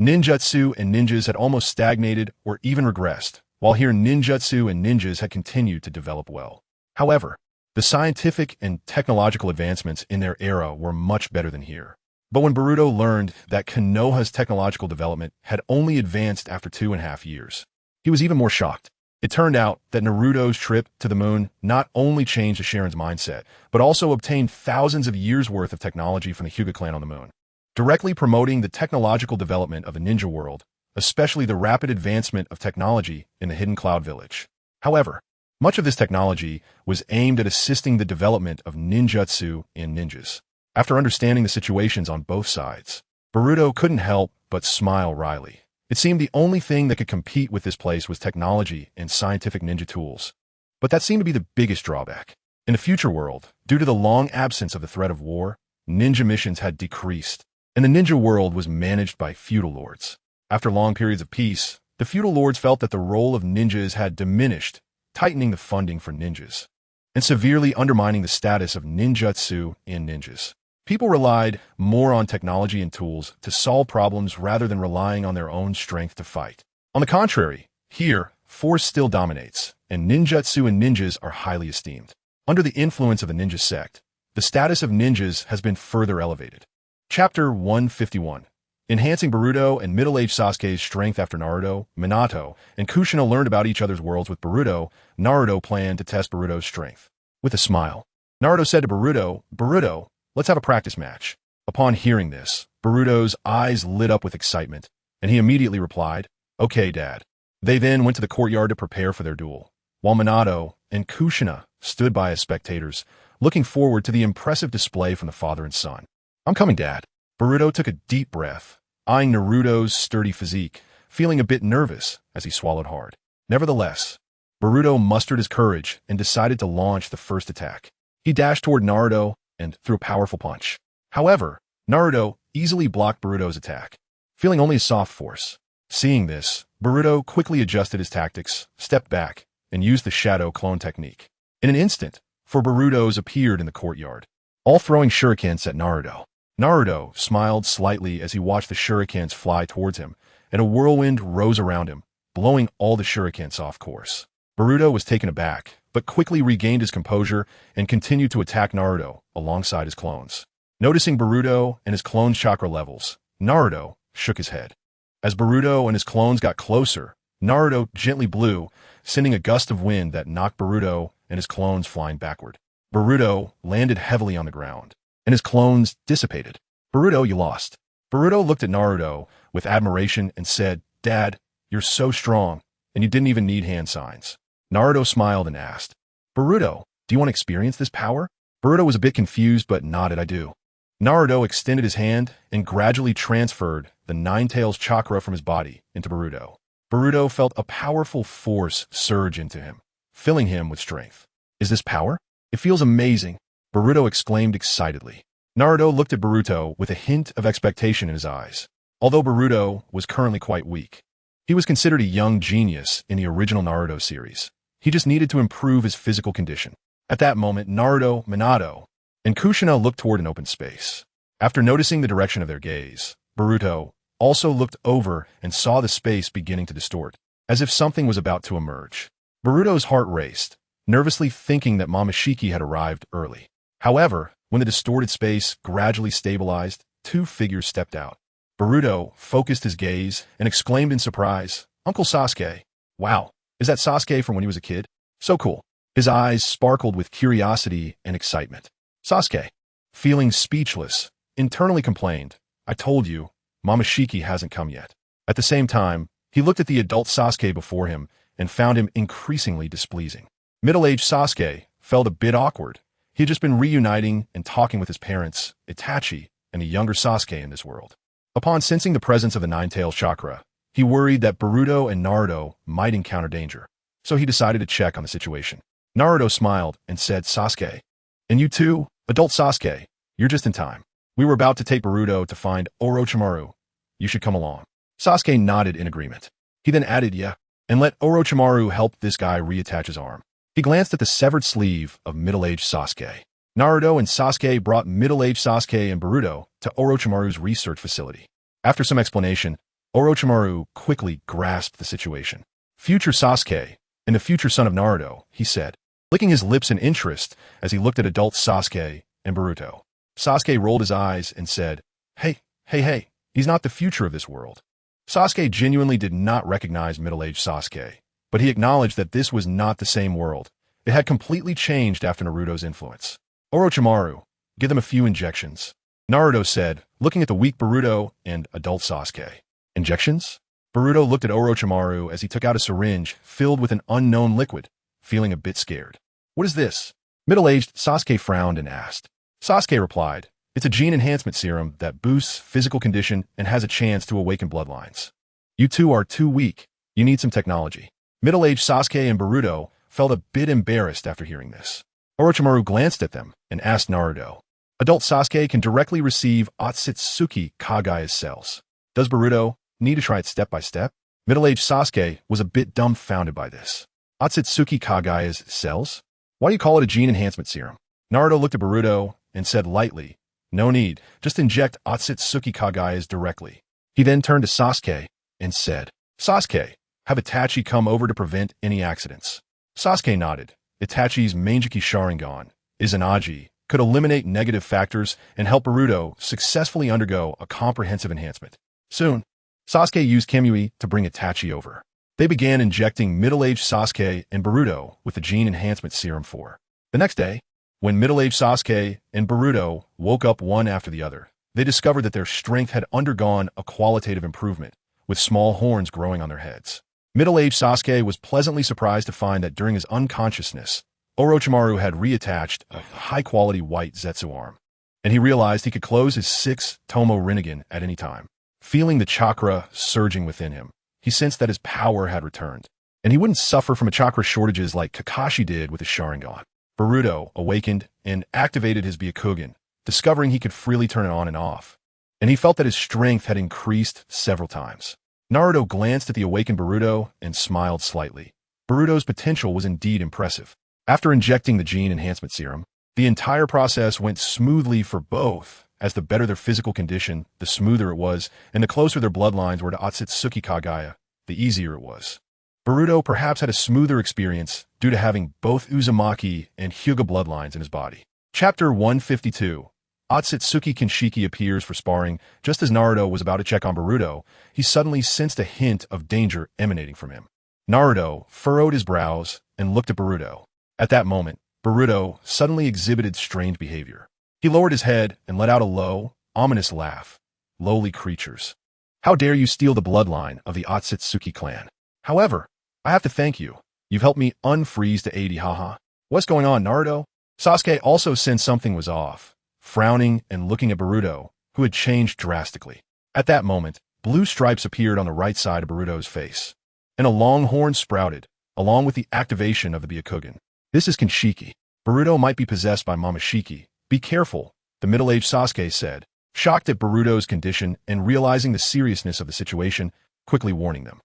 Speaker 1: ninjutsu and ninjas had almost stagnated or even regressed, while here ninjutsu and ninjas had continued to develop well. However, the scientific and technological advancements in their era were much better than here. But when Boruto learned that Konoha's technological development had only advanced after 2.5 years, he was even more shocked. It turned out that Naruto's trip to the moon not only changed the Sharin's mindset, but also obtained thousands of years' worth of technology from the Hyuga clan on the moon, directly promoting the technological development of the ninja world, especially the rapid advancement of technology in the Hidden Cloud Village. However, much of this technology was aimed at assisting the development of ninjutsu and ninjas. After understanding the situations on both sides, Boruto couldn't help but smile wryly. It seemed the only thing that could compete with this place was technology and scientific ninja tools. But that seemed to be the biggest drawback. In the future world, due to the long absence of the threat of war, ninja missions had decreased, and the ninja world was managed by feudal lords. After long periods of peace, the feudal lords felt that the role of ninjas had diminished, tightening the funding for ninjas, and severely undermining the status of ninjutsu and ninjas. People relied more on technology and tools to solve problems rather than relying on their own strength to fight. On the contrary, here, force still dominates, and ninjutsu and ninjas are highly esteemed. Under the influence of the ninja sect, the status of ninjas has been further elevated. Chapter 151. Enhancing Boruto and middle-aged Sasuke's strength after Naruto, Minato, and Kushina learned about each other's worlds with Boruto, Naruto planned to test Boruto's strength. With a smile, Naruto said to Boruto, Boruto, let's have a practice match. Upon hearing this, Boruto's eyes lit up with excitement, and he immediately replied, okay, Dad. They then went to the courtyard to prepare for their duel, while Minato and Kushina stood by as spectators, looking forward to the impressive display from the father and son. I'm coming, Dad. Boruto took a deep breath, eyeing Naruto's sturdy physique, feeling a bit nervous as he swallowed hard. Nevertheless, Boruto mustered his courage and decided to launch the first attack. He dashed toward Naruto and threw a powerful punch. However, Naruto easily blocked Boruto's attack, feeling only a soft force. Seeing this, Boruto quickly adjusted his tactics, stepped back, and used the shadow clone technique. In an instant, four Borutos appeared in the courtyard, all throwing shurikens at Naruto. Naruto smiled slightly as he watched the shurikens fly towards him, and a whirlwind rose around him, blowing all the shurikens off course. Boruto was taken aback, but quickly regained his composure and continued to attack Naruto alongside his clones. Noticing Boruto and his clones' chakra levels, Naruto shook his head. As Boruto and his clones got closer, Naruto gently blew, sending a gust of wind that knocked Boruto and his clones flying backward. Boruto landed heavily on the ground, and his clones dissipated. "Boruto, you lost." Boruto looked at Naruto with admiration and said, "Dad, you're so strong, and you didn't even need hand signs." Naruto smiled and asked, "Boruto, do you want to experience this power?" Boruto was a bit confused but nodded, "I do." Naruto extended his hand and gradually transferred the Nine Tails chakra from his body into Boruto. Boruto felt a powerful force surge into him, filling him with strength. "Is this power? It feels amazing," Boruto exclaimed excitedly. Naruto looked at Boruto with a hint of expectation in his eyes. Although Boruto was currently quite weak, he was considered a young genius in the original Naruto series. He just needed to improve his physical condition. At that moment, Naruto, Minato, and Kushina looked toward an open space. After noticing the direction of their gaze, Boruto also looked over and saw the space beginning to distort, as if something was about to emerge. Boruto's heart raced, nervously thinking that Momoshiki had arrived early. However, when the distorted space gradually stabilized, two figures stepped out. Boruto focused his gaze and exclaimed in surprise, "Uncle Sasuke." "Wow, is that Sasuke from when he was a kid? So cool." His eyes sparkled with curiosity and excitement. Sasuke, feeling speechless, internally complained, "I told you, Momoshiki hasn't come yet." At the same time, he looked at the adult Sasuke before him and found him increasingly displeasing. Middle-aged Sasuke felt a bit awkward. He had just been reuniting and talking with his parents, Itachi, and a younger Sasuke in this world. Upon sensing the presence of the Nine-Tails chakra, he worried that Boruto and Naruto might encounter danger, so he decided to check on the situation. Naruto smiled and said, "Sasuke, and you too, adult Sasuke, you're just in time. We were about to take Boruto to find Orochimaru. You should come along." Sasuke nodded in agreement. He then added, "Yeah, and let Orochimaru help this guy reattach his arm." He glanced at the severed sleeve of middle-aged Sasuke. Naruto and Sasuke brought middle-aged Sasuke and Boruto to Orochimaru's research facility. After some explanation, Orochimaru quickly grasped the situation. "Future Sasuke, and the future son of Naruto," he said, licking his lips in interest as he looked at adult Sasuke and Boruto. Sasuke rolled his eyes and said, Hey, he's not the future of this world." Sasuke genuinely did not recognize middle-aged Sasuke, but he acknowledged that this was not the same world. It had completely changed after Naruto's influence. "Orochimaru, give them a few injections," Naruto said, looking at the weak Boruto and adult Sasuke. "Injections?" Boruto looked at Orochimaru as he took out a syringe filled with an unknown liquid, feeling a bit scared. "What is this?" Middle-aged Sasuke frowned and asked. Sasuke replied, "It's a gene enhancement serum that boosts physical condition and has a chance to awaken bloodlines. You two are too weak. You need some technology." Middle-aged Sasuke and Boruto felt a bit embarrassed after hearing this. Orochimaru glanced at them and asked Naruto, "Adult Sasuke can directly receive Otsutsuki Kagaya's cells. Does Boruto need to try it step by step?" Middle-aged Sasuke was a bit dumbfounded by this. "Otsutsuki Kagaya's cells? Why do you call it a gene enhancement serum?" Naruto looked at Boruto and said lightly, "No need, just inject Otsutsuki Kagaya's directly." He then turned to Sasuke and said, "Sasuke, have Itachi come over to prevent any accidents." Sasuke nodded. Itachi's Manjiki Sharingan, Izanagi, could eliminate negative factors and help Boruto successfully undergo a comprehensive enhancement. Soon, Sasuke used Kamui to bring Itachi over. They began injecting middle-aged Sasuke and Boruto with the gene enhancement serum 4. The next day, when middle-aged Sasuke and Boruto woke up one after the other, they discovered that their strength had undergone a qualitative improvement, with small horns growing on their heads. Middle-aged Sasuke was pleasantly surprised to find that during his unconsciousness, Orochimaru had reattached a high-quality white Zetsu arm, and he realized he could close his 6 Tomo Rinnegan at any time. Feeling the chakra surging within him, he sensed that his power had returned, and he wouldn't suffer from a chakra shortages like Kakashi did with his Sharingan. Boruto awakened and activated his Byakugan, discovering he could freely turn it on and off, and he felt that his strength had increased several times. Naruto glanced at the awakened Boruto and smiled slightly. Boruto's potential was indeed impressive. After injecting the gene enhancement serum, the entire process went smoothly for both, as the better their physical condition, the smoother it was, and the closer their bloodlines were to Otsutsuki Kagaya, the easier it was. Boruto perhaps had a smoother experience due to having both Uzumaki and Hyuga bloodlines in his body. Chapter 152. Otsutsuki Kinshiki appears for sparring. Just as Naruto was about to check on Boruto, he suddenly sensed a hint of danger emanating from him. Naruto furrowed his brows and looked at Boruto. At that moment, Boruto suddenly exhibited strange behavior. He lowered his head and let out a low, ominous laugh. Lowly creatures. How dare you steal the bloodline of the Otsutsuki clan? However, I have to thank you. You've helped me unfreeze the 80, haha. What's going on, Naruto? Sasuke also sensed something was off, frowning and looking at Boruto, who had changed drastically. At that moment, blue stripes appeared on the right side of Boruto's face, and a long horn sprouted, along with the activation of the Byakugan. This is Kinshiki. Boruto might be possessed by Momoshiki. Be careful, the middle-aged Sasuke said, shocked at Boruto's condition and realizing the seriousness of the situation, quickly warning them.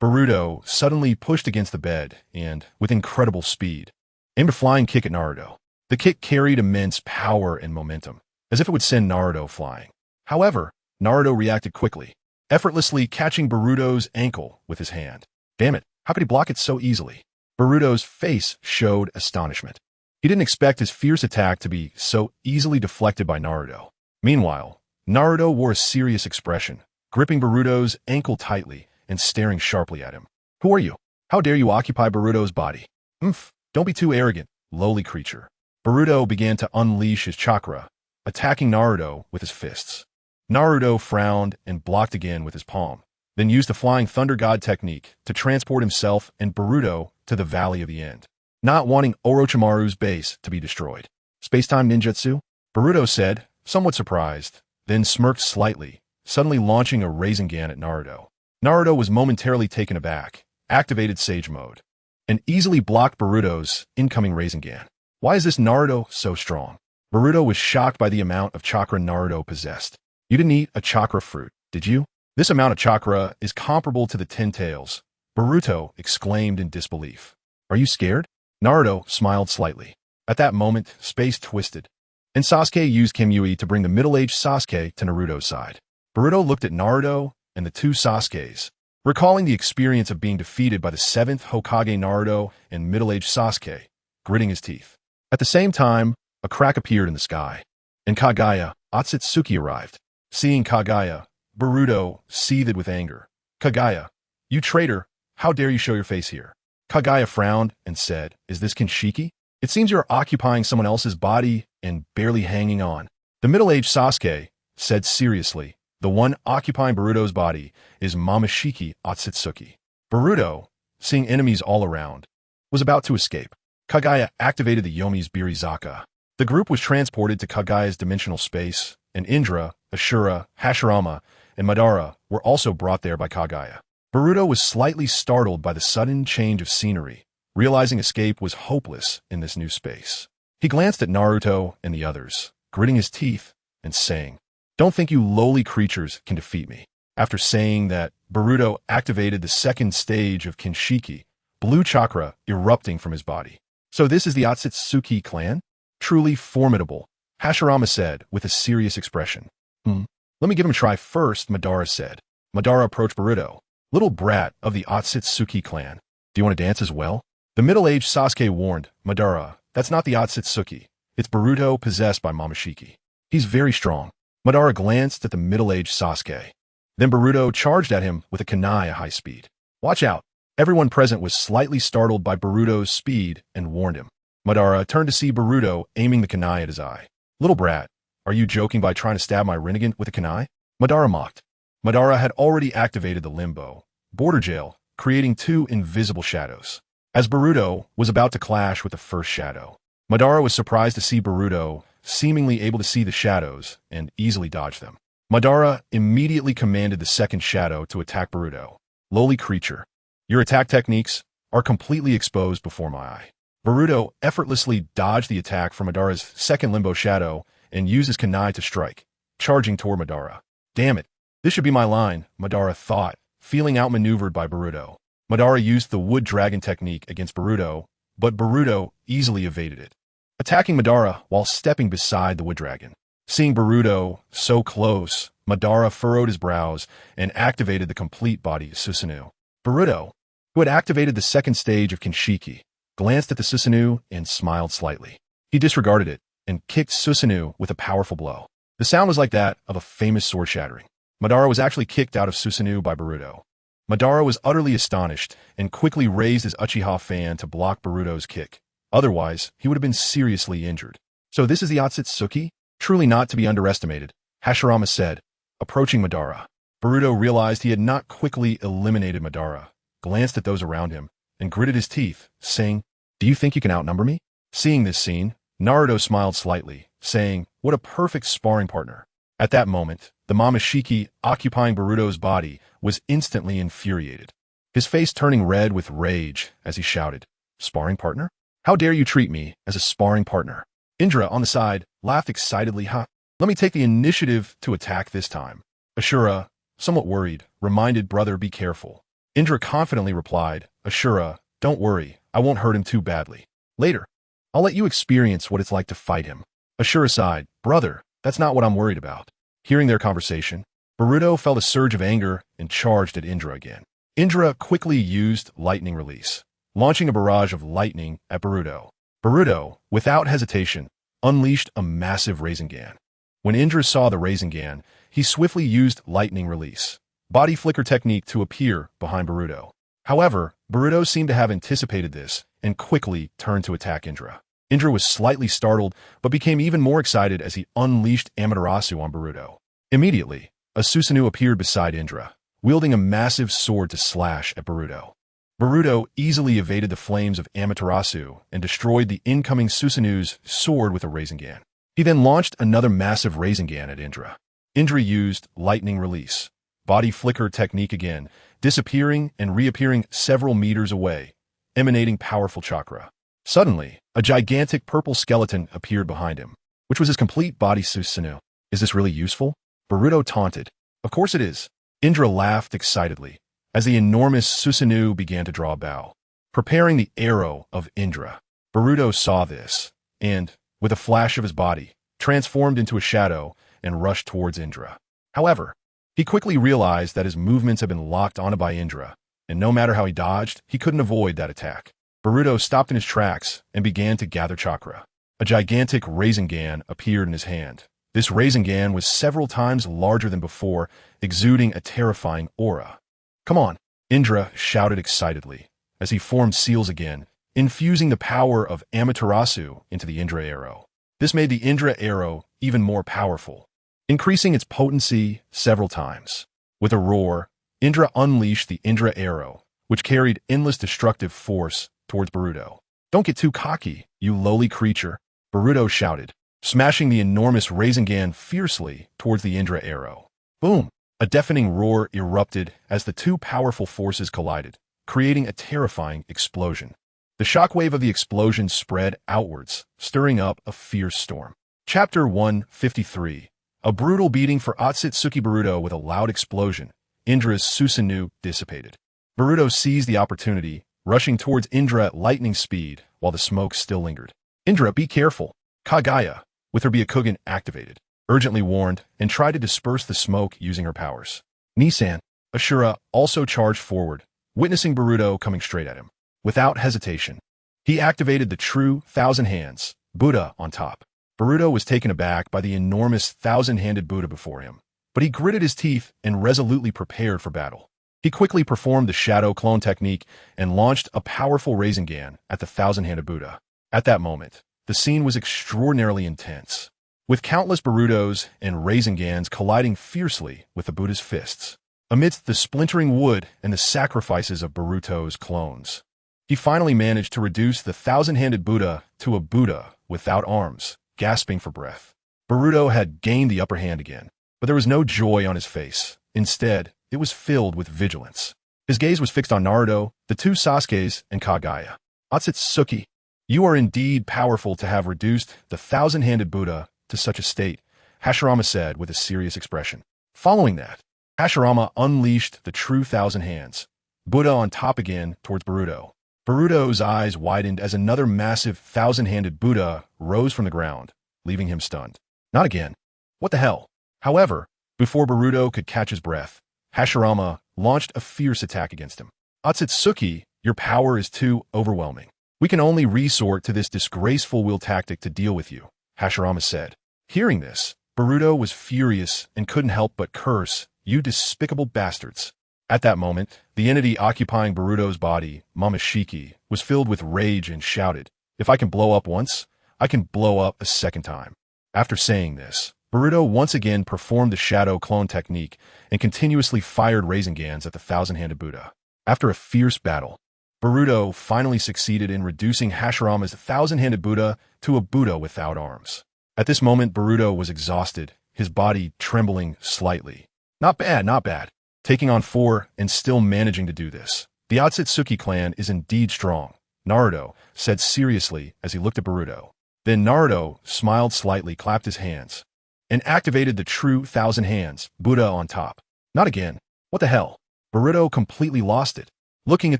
Speaker 1: Boruto suddenly pushed against the bed and, with incredible speed, aimed a flying kick at Naruto. The kick carried immense power and momentum, as if it would send Naruto flying. However, Naruto reacted quickly, effortlessly catching Boruto's ankle with his hand. Damn it, how could he block it so easily? Boruto's face showed astonishment. He didn't expect his fierce attack to be so easily deflected by Naruto. Meanwhile, Naruto wore a serious expression, gripping Boruto's ankle tightly and staring sharply at him. Who are you? How dare you occupy Boruto's body? Don't be too arrogant, lowly creature. Boruto began to unleash his chakra, attacking Naruto with his fists. Naruto frowned and blocked again with his palm, then used the Flying Thunder God technique to transport himself and Boruto to the Valley of the End, not wanting Orochimaru's base to be destroyed. Space-time ninjutsu? Boruto said, somewhat surprised, then smirked slightly, suddenly launching a Rasengan at Naruto. Naruto was momentarily taken aback, activated Sage Mode, and easily blocked Boruto's incoming Rasengan. Why is this Naruto so strong? Boruto was shocked by the amount of chakra Naruto possessed. You didn't eat a chakra fruit, did you? This amount of chakra is comparable to the 10 tails, Boruto exclaimed in disbelief. Are you scared? Naruto smiled slightly. At that moment, space twisted, and Sasuke used Kyuubi to bring the middle-aged Sasuke to Naruto's side. Boruto looked at Naruto and the two Sasukes, recalling the experience of being defeated by the 7th Hokage Naruto and middle-aged Sasuke, gritting his teeth. At the same time, a crack appeared in the sky, and Kagaya, Otsutsuki arrived. Seeing Kagaya, Boruto seethed with anger. Kagaya, you traitor, how dare you show your face here? Kagaya frowned and said, is this Kinshiki? It seems you're occupying someone else's body and barely hanging on. The middle-aged Sasuke said seriously, the one occupying Boruto's body is Momoshiki Otsutsuki. Boruto, seeing enemies all around, was about to escape. Kagaya activated the Yomi's Birizaka. The group was transported to Kagaya's dimensional space, and Indra, Ashura, Hashirama, and Madara were also brought there by Kagaya. Boruto was slightly startled by the sudden change of scenery, realizing escape was hopeless in this new space. He glanced at Naruto and the others, gritting his teeth and saying, don't think you lowly creatures can defeat me. After saying that, Boruto activated the second stage of Kinshiki, blue chakra erupting from his body. So this is the Otsutsuki clan? Truly formidable, Hashirama said with a serious expression. Let me give him a try first, Madara said. Madara approached Boruto. Little brat of the Otsutsuki clan. Do you want to dance as well? The middle-aged Sasuke warned, Madara, that's not the Otsutsuki. It's Boruto possessed by Momoshiki. He's very strong. Madara glanced at the middle-aged Sasuke. Then Boruto charged at him with a kunai at high speed. Watch out. Everyone present was slightly startled by Boruto's speed and warned him. Madara turned to see Boruto aiming the kunai at his eye. Little brat, are you joking by trying to stab my Rinnegan with a kunai? Madara mocked. Madara had already activated the limbo, border jail, creating 2 invisible shadows. As Boruto was about to clash with the first shadow, Madara was surprised to see Boruto seemingly able to see the shadows and easily dodge them. Madara immediately commanded the second shadow to attack Boruto. Lowly creature. Your attack techniques are completely exposed before my eye. Boruto effortlessly dodged the attack from Madara's second limbo shadow and used his kunai to strike, charging toward Madara. Damn it. This should be my line, Madara thought, feeling outmaneuvered by Boruto. Madara used the wood dragon technique against Boruto, but Boruto easily evaded it, attacking Madara while stepping beside the wood dragon. Seeing Boruto so close, Madara furrowed his brows and activated the complete body Susanoo. Boruto, who had activated the second stage of Kinshiki, glanced at the Susanoo and smiled slightly. He disregarded it and kicked Susanoo with a powerful blow. The sound was like that of a famous sword shattering. Madara was actually kicked out of Susanoo by Boruto. Madara was utterly astonished and quickly raised his Uchiha fan to block Boruto's kick. Otherwise, he would have been seriously injured. So this is the Otsutsuki? Truly not to be underestimated, Hashirama said, approaching Madara. Boruto realized he had not quickly eliminated Madara, glanced at those around him, and gritted his teeth, saying, "Do you think you can outnumber me?" Seeing this scene, Naruto smiled slightly, saying, "What a perfect sparring partner." At that moment, the Momoshiki occupying Boruto's body was instantly infuriated, his face turning red with rage as he shouted, "Sparring partner? How dare you treat me as a sparring partner?" Indra, on the side, laughed excitedly. Let me take the initiative to attack this time." Ashura, somewhat worried, reminded brother be careful. Indra confidently replied, "Ashura, don't worry, I won't hurt him too badly. Later, I'll let you experience what it's like to fight him." Ashura sighed, "Brother, that's not what I'm worried about." Hearing their conversation, Boruto felt a surge of anger and charged at Indra again. Indra quickly used lightning release, launching a barrage of lightning at Boruto. Boruto, without hesitation, unleashed a massive Rasengan. When Indra saw the Rasengan, he swiftly used lightning release, body flicker technique to appear behind Boruto. However, Boruto seemed to have anticipated this and quickly turned to attack Indra. Indra was slightly startled, but became even more excited as he unleashed Amaterasu on Boruto. Immediately, a Susanoo appeared beside Indra, wielding a massive sword to slash at Boruto. Boruto easily evaded the flames of Amaterasu and destroyed the incoming Susanoo's sword with a Rasengan. He then launched another massive Rasengan at Indra. Indra used lightning release, body flicker technique again, disappearing and reappearing several meters away, emanating powerful chakra. Suddenly, a gigantic purple skeleton appeared behind him, which was his complete body Susanoo. "Is this really useful?" Boruto taunted. "Of course it is." Indra laughed excitedly as the enormous Susanoo began to draw a bow, preparing the arrow of Indra. Boruto saw this, and, with a flash of his body, transformed into a shadow and rushed towards Indra. However, he quickly realized that his movements had been locked onto by Indra, and no matter how he dodged, he couldn't avoid that attack. Boruto stopped in his tracks and began to gather chakra. A gigantic Rasengan appeared in his hand. This Rasengan was several times larger than before, exuding a terrifying aura. "Come on," Indra shouted excitedly, as he formed seals again, infusing the power of Amaterasu into the Indra arrow. This made the Indra arrow even more powerful, increasing its potency several times. With a roar, Indra unleashed the Indra arrow, which carried endless destructive force towards Boruto. "Don't get too cocky, you lowly creature," Boruto shouted, smashing the enormous Rasengan fiercely towards the Indra arrow. Boom! A deafening roar erupted as the two powerful forces collided, creating a terrifying explosion. The shockwave of the explosion spread outwards, stirring up a fierce storm. Chapter 153. A brutal beating for Otsutsuki. Boruto. With a loud explosion, Indra's Susanoo dissipated. Boruto seized the opportunity, rushing towards Indra at lightning speed while the smoke still lingered. "Indra, be careful!" Kagaya, with her Byakugan activated, urgently warned and tried to disperse the smoke using her powers. Nissan, Ashura, also charged forward, witnessing Boruto coming straight at him. Without hesitation, he activated the true Thousand Hands, Buddha on top. Boruto was taken aback by the enormous thousand-handed Buddha before him, but he gritted his teeth and resolutely prepared for battle. He quickly performed the Shadow Clone technique and launched a powerful Rasengan at the thousand-handed Buddha. At that moment, the scene was extraordinarily intense, with countless Borutos and Rasengans colliding fiercely with the Buddha's fists. Amidst the splintering wood and the sacrifices of Boruto's clones, he finally managed to reduce the thousand-handed Buddha to a Buddha without arms, gasping for breath. Boruto had gained the upper hand again, but there was no joy on his face. Instead, it was filled with vigilance. His gaze was fixed on Naruto, the two Sasukes, and Kagaya. Otsutsuki, you are indeed powerful to have reduced the thousand-handed Buddha to such a state, Hashirama said with a serious expression. Following that, Hashirama unleashed the true thousand hands, Buddha on top again towards Boruto. Boruto's eyes widened as another massive thousand-handed Buddha rose from the ground, leaving him stunned. Not again. What the hell? However, before Boruto could catch his breath, Hashirama launched a fierce attack against him. Otsutsuki, your power is too overwhelming. We can only resort to this disgraceful will tactic to deal with you, Hashirama said. Hearing this, Boruto was furious and couldn't help but curse, you despicable bastards. At that moment, the entity occupying Boruto's body, Momoshiki, was filled with rage and shouted, if I can blow up once, I can blow up a second time. After saying this, Boruto once again performed the shadow clone technique and continuously fired Razengans at the thousand-handed Buddha. After a fierce battle, Boruto finally succeeded in reducing Hashirama's thousand-handed Buddha to a Buddha without arms. At this moment, Boruto was exhausted, his body trembling slightly. Not bad, not bad. Taking on 4 and still managing to do this. The Otsutsuki clan is indeed strong, Naruto said seriously as he looked at Boruto. Then Naruto smiled slightly, clapped his hands, and activated the true thousand hands, Buddha on top. Not again. What the hell? Boruto completely lost it, looking at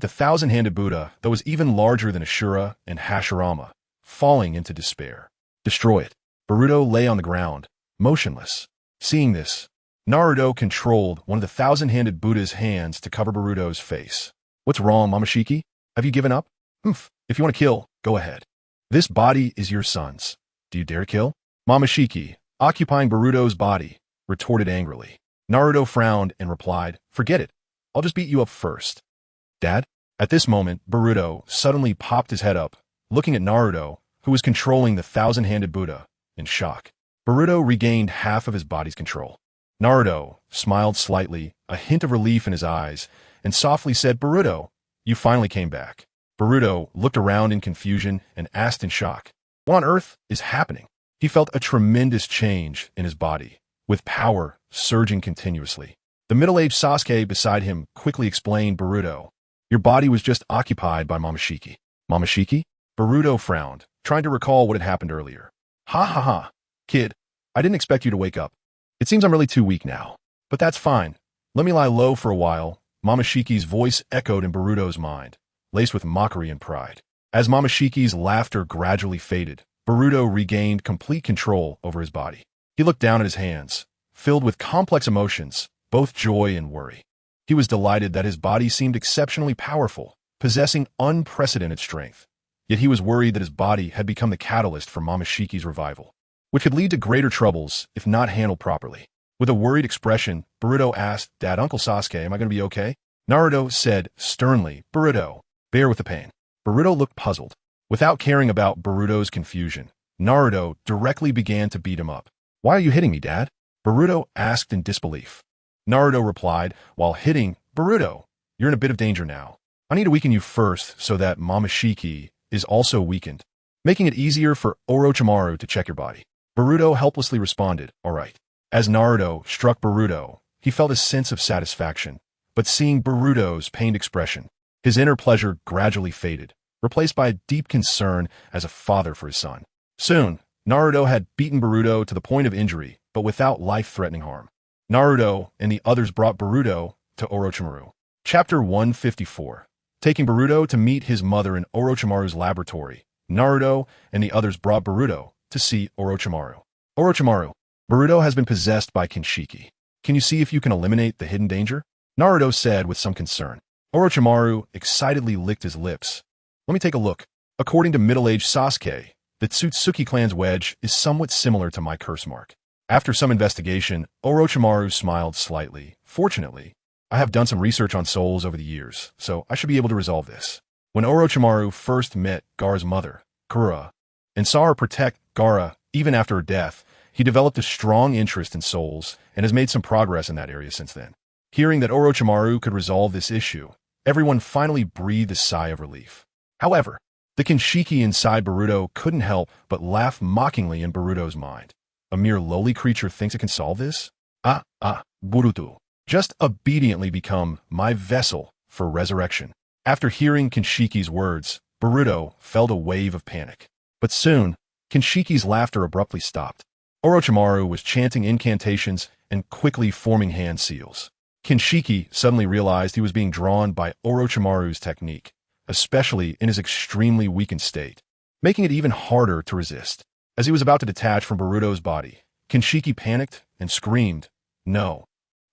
Speaker 1: the thousand-handed Buddha that was even larger than Ashura and Hashirama, falling into despair. Destroy it. Boruto lay on the ground, motionless. Seeing this, Naruto controlled one of the thousand-handed Buddha's hands to cover Boruto's face. What's wrong, Momoshiki? Have you given up? If you want to kill, go ahead. This body is your son's. Do you dare kill? Momoshiki, occupying Boruto's body, retorted angrily. Naruto frowned and replied, forget it. I'll just beat you up first. Dad? At this moment, Boruto suddenly popped his head up, looking at Naruto, who was controlling the thousand-handed Buddha, in shock. Boruto regained half of his body's control. Naruto smiled slightly, a hint of relief in his eyes, and softly said, Boruto, you finally came back. Boruto looked around in confusion and asked in shock, what on earth is happening? He felt a tremendous change in his body, with power surging continuously. The middle-aged Sasuke beside him quickly explained, Boruto, your body was just occupied by Momoshiki. Momoshiki? Boruto frowned, trying to recall what had happened earlier. Ha ha ha. Kid, I didn't expect you to wake up. It seems I'm really too weak now. But that's fine. Let me lie low for a while. Momoshiki's voice echoed in Boruto's mind, laced with mockery and pride. As Momoshiki's laughter gradually faded, Boruto regained complete control over his body. He looked down at his hands, filled with complex emotions, both joy and worry. He was delighted that his body seemed exceptionally powerful, possessing unprecedented strength. Yet he was worried that his body had become the catalyst for Momoshiki's revival, which could lead to greater troubles if not handled properly. With a worried expression, Boruto asked, Dad, Uncle Sasuke, am I going to be okay? Naruto said sternly, Boruto, bear with the pain. Boruto looked puzzled. Without caring about Boruto's confusion, Naruto directly began to beat him up. Why are you hitting me, Dad? Boruto asked in disbelief. Naruto replied, while hitting, Boruto, you're in a bit of danger now. I need to weaken you first so that Momoshiki is also weakened, making it easier for Orochimaru to check your body. Boruto helplessly responded, all right. As Naruto struck Boruto, he felt a sense of satisfaction, but seeing Boruto's pained expression, his inner pleasure gradually faded, replaced by a deep concern as a father for his son. Soon, Naruto had beaten Boruto to the point of injury, but without life-threatening harm. Naruto and the others brought Boruto to Orochimaru. Chapter 154. Taking Boruto to meet his mother in Orochimaru's laboratory, Naruto and the others brought Boruto to see Orochimaru. Orochimaru, Boruto has been possessed by Kinshiki. Can you see if you can eliminate the hidden danger? Naruto said with some concern. Orochimaru excitedly licked his lips. Let me take a look. According to middle-aged Sasuke, the Tsutsuki clan's wedge is somewhat similar to my curse mark. After some investigation, Orochimaru smiled slightly. Fortunately, I have done some research on souls over the years, so I should be able to resolve this. When Orochimaru first met Gaara's mother, Kura, and saw her protect Gaara even after her death, he developed a strong interest in souls and has made some progress in that area since then. Hearing that Orochimaru could resolve this issue, everyone finally breathed a sigh of relief. However, the Kinshiki inside Boruto couldn't help but laugh mockingly in Boruto's mind. A mere lowly creature thinks it can solve this? Boruto. Just obediently become my vessel for resurrection. After hearing Kinshiki's words, Boruto felt a wave of panic. But soon, Kinshiki's laughter abruptly stopped. Orochimaru was chanting incantations and quickly forming hand seals. Kinshiki suddenly realized he was being drawn by Orochimaru's technique, especially in his extremely weakened state, making it even harder to resist. As he was about to detach from Boruto's body, Kinshiki panicked and screamed, "No!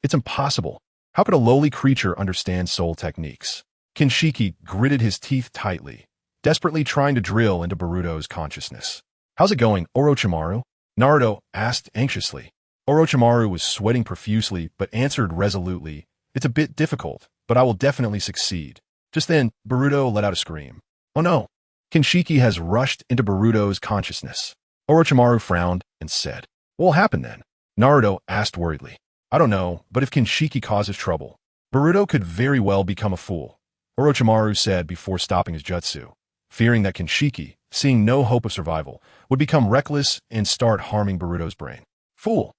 Speaker 1: It's impossible! How could a lowly creature understand soul techniques?" Kinshiki gritted his teeth tightly, desperately trying to drill into Boruto's consciousness. "How's it going, Orochimaru?" Naruto asked anxiously. Orochimaru was sweating profusely but answered resolutely, "It's a bit difficult, but I will definitely succeed." Just then, Boruto let out a scream. "Oh no! Kinshiki has rushed into Boruto's consciousness." Orochimaru frowned and said, "What will happen then?" Naruto asked worriedly. "I don't know, but if Kinshiki causes trouble, Boruto could very well become a fool," Orochimaru said before stopping his jutsu, fearing that Kinshiki, seeing no hope of survival, would become reckless and start harming Boruto's brain. "Fool!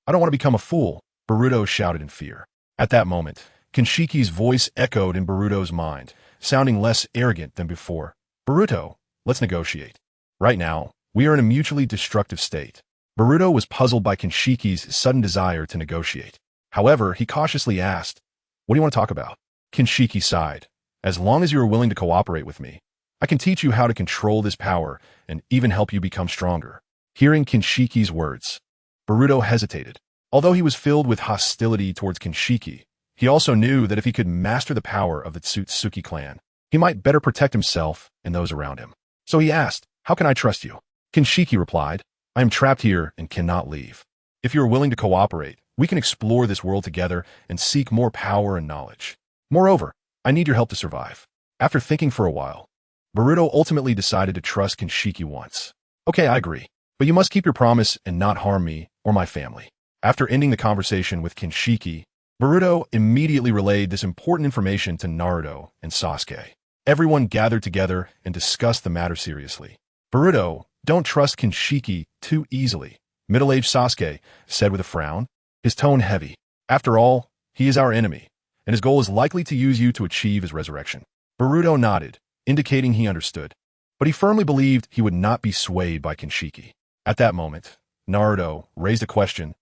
Speaker 1: I don't want to become a fool," Boruto shouted in fear. At that moment, Kinshiki's voice echoed in Boruto's mind, sounding less arrogant than before. "Boruto, let's negotiate. Right now, we are in a mutually destructive state." Boruto was puzzled by Kinshiki's sudden desire to negotiate. However, he cautiously asked, "What do you want to talk about?" Kinshiki sighed. "As long as you are willing to cooperate with me, I can teach you how to control this power and even help you become stronger." Hearing Kinshiki's words, Boruto hesitated. Although he was filled with hostility towards Kinshiki, he also knew that if he could master the power of the Tsutsuki clan, he might better protect himself and those around him. So he asked, "How can I trust you?" Kinshiki replied, "I am trapped here and cannot leave. If you are willing to cooperate, we can explore this world together and seek more power and knowledge. Moreover, I need your help to survive." After thinking for a while, Boruto ultimately decided to trust Kinshiki once. "Okay, I agree. But you must keep your promise and not harm me or my family." After ending the conversation with Kinshiki, Boruto immediately relayed this important information to Naruto and Sasuke. Everyone gathered together and discussed the matter seriously. "Boruto, don't trust Kinshiki too easily," middle-aged Sasuke said with a frown, his tone heavy. "After all, he is our enemy, and his goal is likely to use you to achieve his resurrection." Boruto nodded, indicating he understood, but he firmly believed he would not be swayed by Kinshiki. At that moment, Naruto raised a question.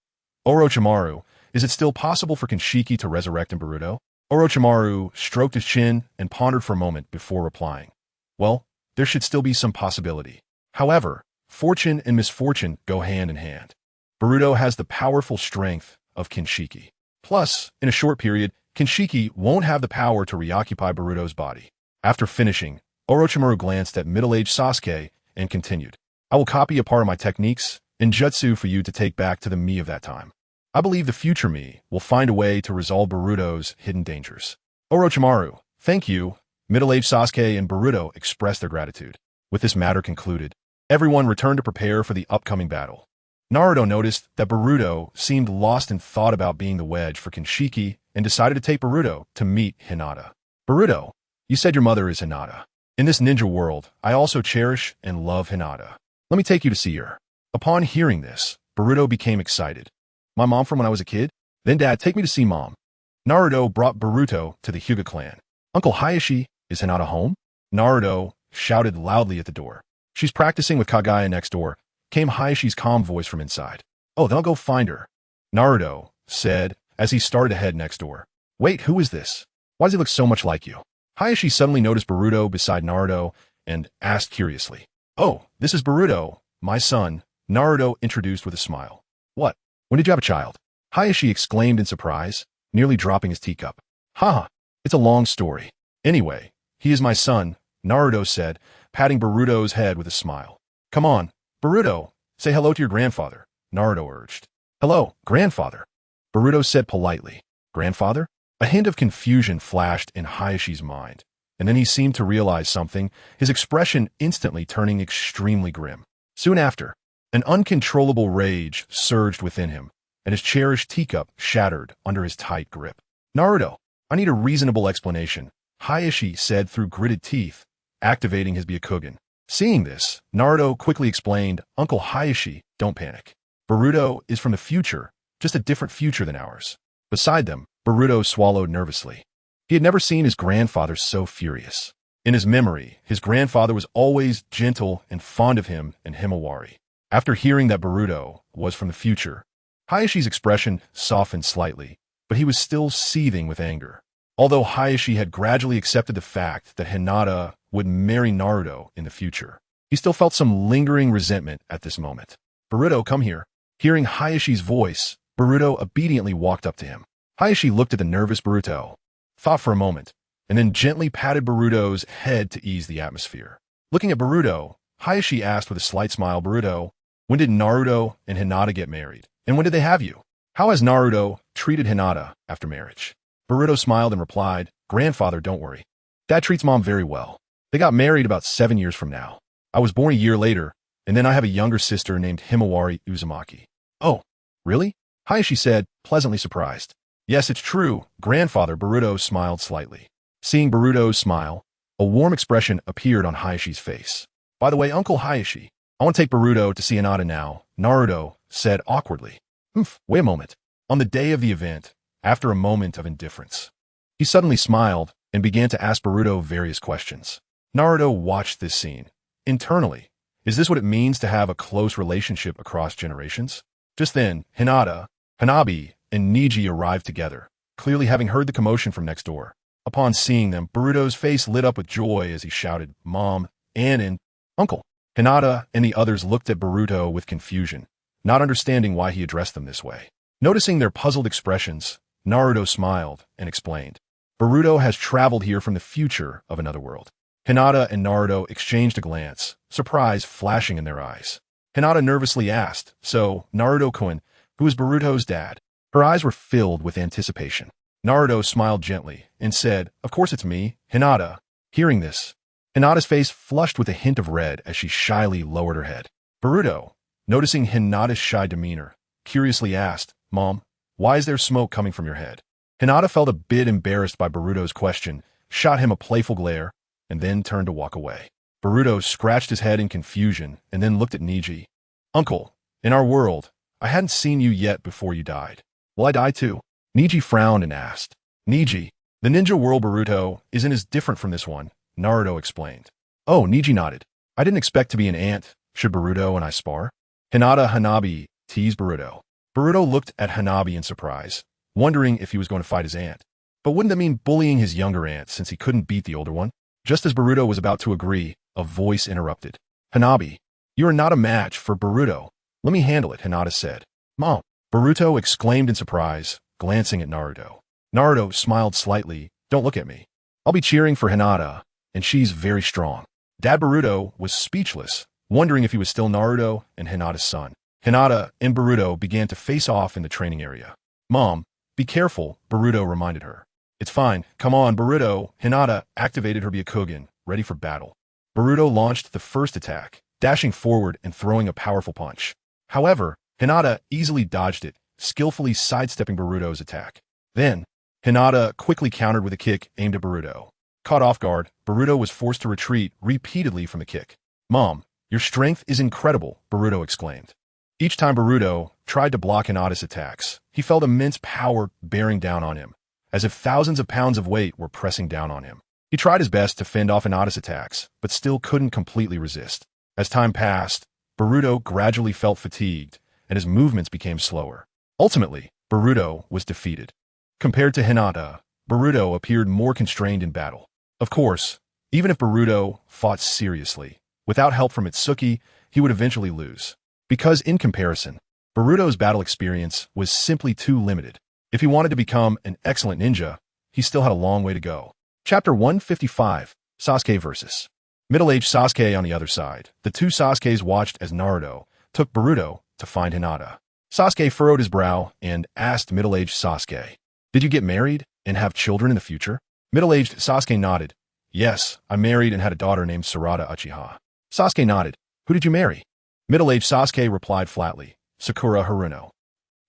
Speaker 1: "Orochimaru, is it still possible for Kinshiki to resurrect in Boruto?" Orochimaru stroked his chin and pondered for a moment before replying. "Well, there should still be some possibility. However, fortune and misfortune go hand in hand. Boruto has the powerful strength of Kinshiki. Plus, in a short period, Kinshiki won't have the power to reoccupy Boruto's body." After finishing, Orochimaru glanced at middle-aged Sasuke and continued, "I will copy a part of my techniques and jutsu for you to take back to the me of that time. I believe the future me will find a way to resolve Boruto's hidden dangers." "Orochimaru, thank you." Middle-aged Sasuke and Boruto expressed their gratitude. With this matter concluded, everyone returned to prepare for the upcoming battle. Naruto noticed that Boruto seemed lost in thought about being the wedge for Kinshiki and decided to take Boruto to meet Hinata. "Boruto, you said your mother is Hinata. In this ninja world, I also cherish and love Hinata. Let me take you to see her." Upon hearing this, Boruto became excited. "My mom from when I was a kid? Then Dad, take me to see Mom." Naruto brought Boruto to the Hyuga clan. "Uncle Hayashi, is Hinata home?" Naruto shouted loudly at the door. "She's practicing with Kagaya next door," came Hayashi's calm voice from inside. "Oh, then I'll go find her," Naruto said as he started to head next door. "Wait, who is this? Why does he look so much like you?" Hayashi suddenly noticed Boruto beside Naruto and asked curiously. "Oh, this is Boruto, my son," Naruto introduced with a smile. "What? When did you have a child?" Hayashi exclaimed in surprise, nearly dropping his teacup. "Haha, it's a long story. Anyway, he is my son," Naruto said, patting Boruto's head with a smile. "Come on, Boruto, say hello to your grandfather," Naruto urged. "Hello, grandfather," Boruto said politely. "Grandfather?" A hint of confusion flashed in Hayashi's mind, and then he seemed to realize something, his expression instantly turning extremely grim. Soon after, an uncontrollable rage surged within him, and his cherished teacup shattered under his tight grip. "Naruto, I need a reasonable explanation," Hayashi said through gritted teeth, activating his Byakugan. Seeing this, Naruto quickly explained, "Uncle Hayashi, don't panic. Boruto is from the future, just a different future than ours." Beside them, Boruto swallowed nervously. He had never seen his grandfather so furious. In his memory, his grandfather was always gentle and fond of him and Himawari. After hearing that Boruto was from the future, Hayashi's expression softened slightly, but he was still seething with anger. Although Hayashi had gradually accepted the fact that Hinata would marry Naruto in the future, he still felt some lingering resentment at this moment. "Boruto, come here." Hearing Hayashi's voice, Boruto obediently walked up to him. Hayashi looked at the nervous Boruto, thought for a moment, and then gently patted Boruto's head to ease the atmosphere. Looking at Boruto, Hayashi asked with a slight smile, "Boruto, when did Naruto and Hinata get married? And when did they have you? How has Naruto treated Hinata after marriage?" Boruto smiled and replied, "Grandfather, don't worry. Dad treats Mom very well. They got married about 7 years from now. I was born a year later, and then I have a younger sister named Himawari Uzumaki." "Oh, really?" Hayashi said, pleasantly surprised. "Yes, it's true, Grandfather." Boruto smiled slightly. Seeing Boruto's smile, a warm expression appeared on Hayashi's face. "By the way, Uncle Hayashi, I want to take Boruto to see Hinata now," Naruto said awkwardly. Wait a moment." On the day of the event, after a moment of indifference, he suddenly smiled and began to ask Boruto various questions. Naruto watched this scene. Internally, is this what it means to have a close relationship across generations? Just then, Hinata, Hanabi, and Neji arrived together, clearly having heard the commotion from next door. Upon seeing them, Boruto's face lit up with joy as he shouted, "Mom, and Uncle." Hinata and the others looked at Boruto with confusion, not understanding why he addressed them this way. Noticing their puzzled expressions, Naruto smiled and explained, "Boruto has traveled here from the future of another world." Hinata and Naruto exchanged a glance, surprise flashing in their eyes. Hinata nervously asked, "So, Naruto-kun, who is Boruto's dad?" Her eyes were filled with anticipation. Naruto smiled gently and said, "Of course it's me, Hinata." Hearing this, Hinata's face flushed with a hint of red as she shyly lowered her head. Boruto, noticing Hinata's shy demeanor, curiously asked, "Mom, why is there smoke coming from your head?" Hinata felt a bit embarrassed by Boruto's question, shot him a playful glare, and then turned to walk away. Boruto scratched his head in confusion and then looked at Neji. "Uncle, in our world, I hadn't seen you yet before you died. Will I die too?" Neji frowned and asked. "Neji, the ninja world Boruto isn't as different from this one," Naruto explained. "Oh," Neji nodded. "I didn't expect to be an ant. Should Boruto and I spar?" Hinata Hanabi teased Boruto. Boruto looked at Hanabi in surprise, wondering if he was going to fight his aunt. But wouldn't that mean bullying his younger aunt since he couldn't beat the older one? Just as Boruto was about to agree, a voice interrupted. "Hanabi, you are not a match for Boruto. Let me handle it," Hinata said. "Mom!" Boruto exclaimed in surprise, glancing at Naruto. Naruto smiled slightly. "Don't look at me. I'll be cheering for Hinata, and she's very strong." Dad Boruto was speechless, wondering if he was still Naruto and Hinata's son. Hinata and Boruto began to face off in the training area. "Mom, be careful," Boruto reminded her. "It's fine. Come on, Boruto." Hinata activated her Byakugan, ready for battle. Boruto launched the first attack, dashing forward and throwing a powerful punch. However, Hinata easily dodged it, skillfully sidestepping Boruto's attack. Then, Hinata quickly countered with a kick aimed at Boruto. Caught off guard, Boruto was forced to retreat repeatedly from the kick. "Mom, your strength is incredible," Boruto exclaimed. Each time Boruto tried to block Hinata's attacks, he felt immense power bearing down on him, as if thousands of pounds of weight were pressing down on him. He tried his best to fend off Hinata's attacks, but still couldn't completely resist. As time passed, Boruto gradually felt fatigued, and his movements became slower. Ultimately, Boruto was defeated. Compared to Hinata, Boruto appeared more constrained in battle. Of course, even if Boruto fought seriously, without help from Itsuki, he would eventually lose. Because in comparison, Boruto's battle experience was simply too limited. If he wanted to become an excellent ninja, he still had a long way to go. Chapter 155, Sasuke vs. Middle-aged Sasuke on the other side. The two Sasukes watched as Naruto took Boruto to find Hinata. Sasuke furrowed his brow and asked middle-aged Sasuke, "Did you get married and have children in the future?" Middle-aged Sasuke nodded. "Yes, I married and had a daughter named Sarada Uchiha." Sasuke nodded. "Who did you marry?" Middle-aged Sasuke replied flatly, "Sakura Haruno."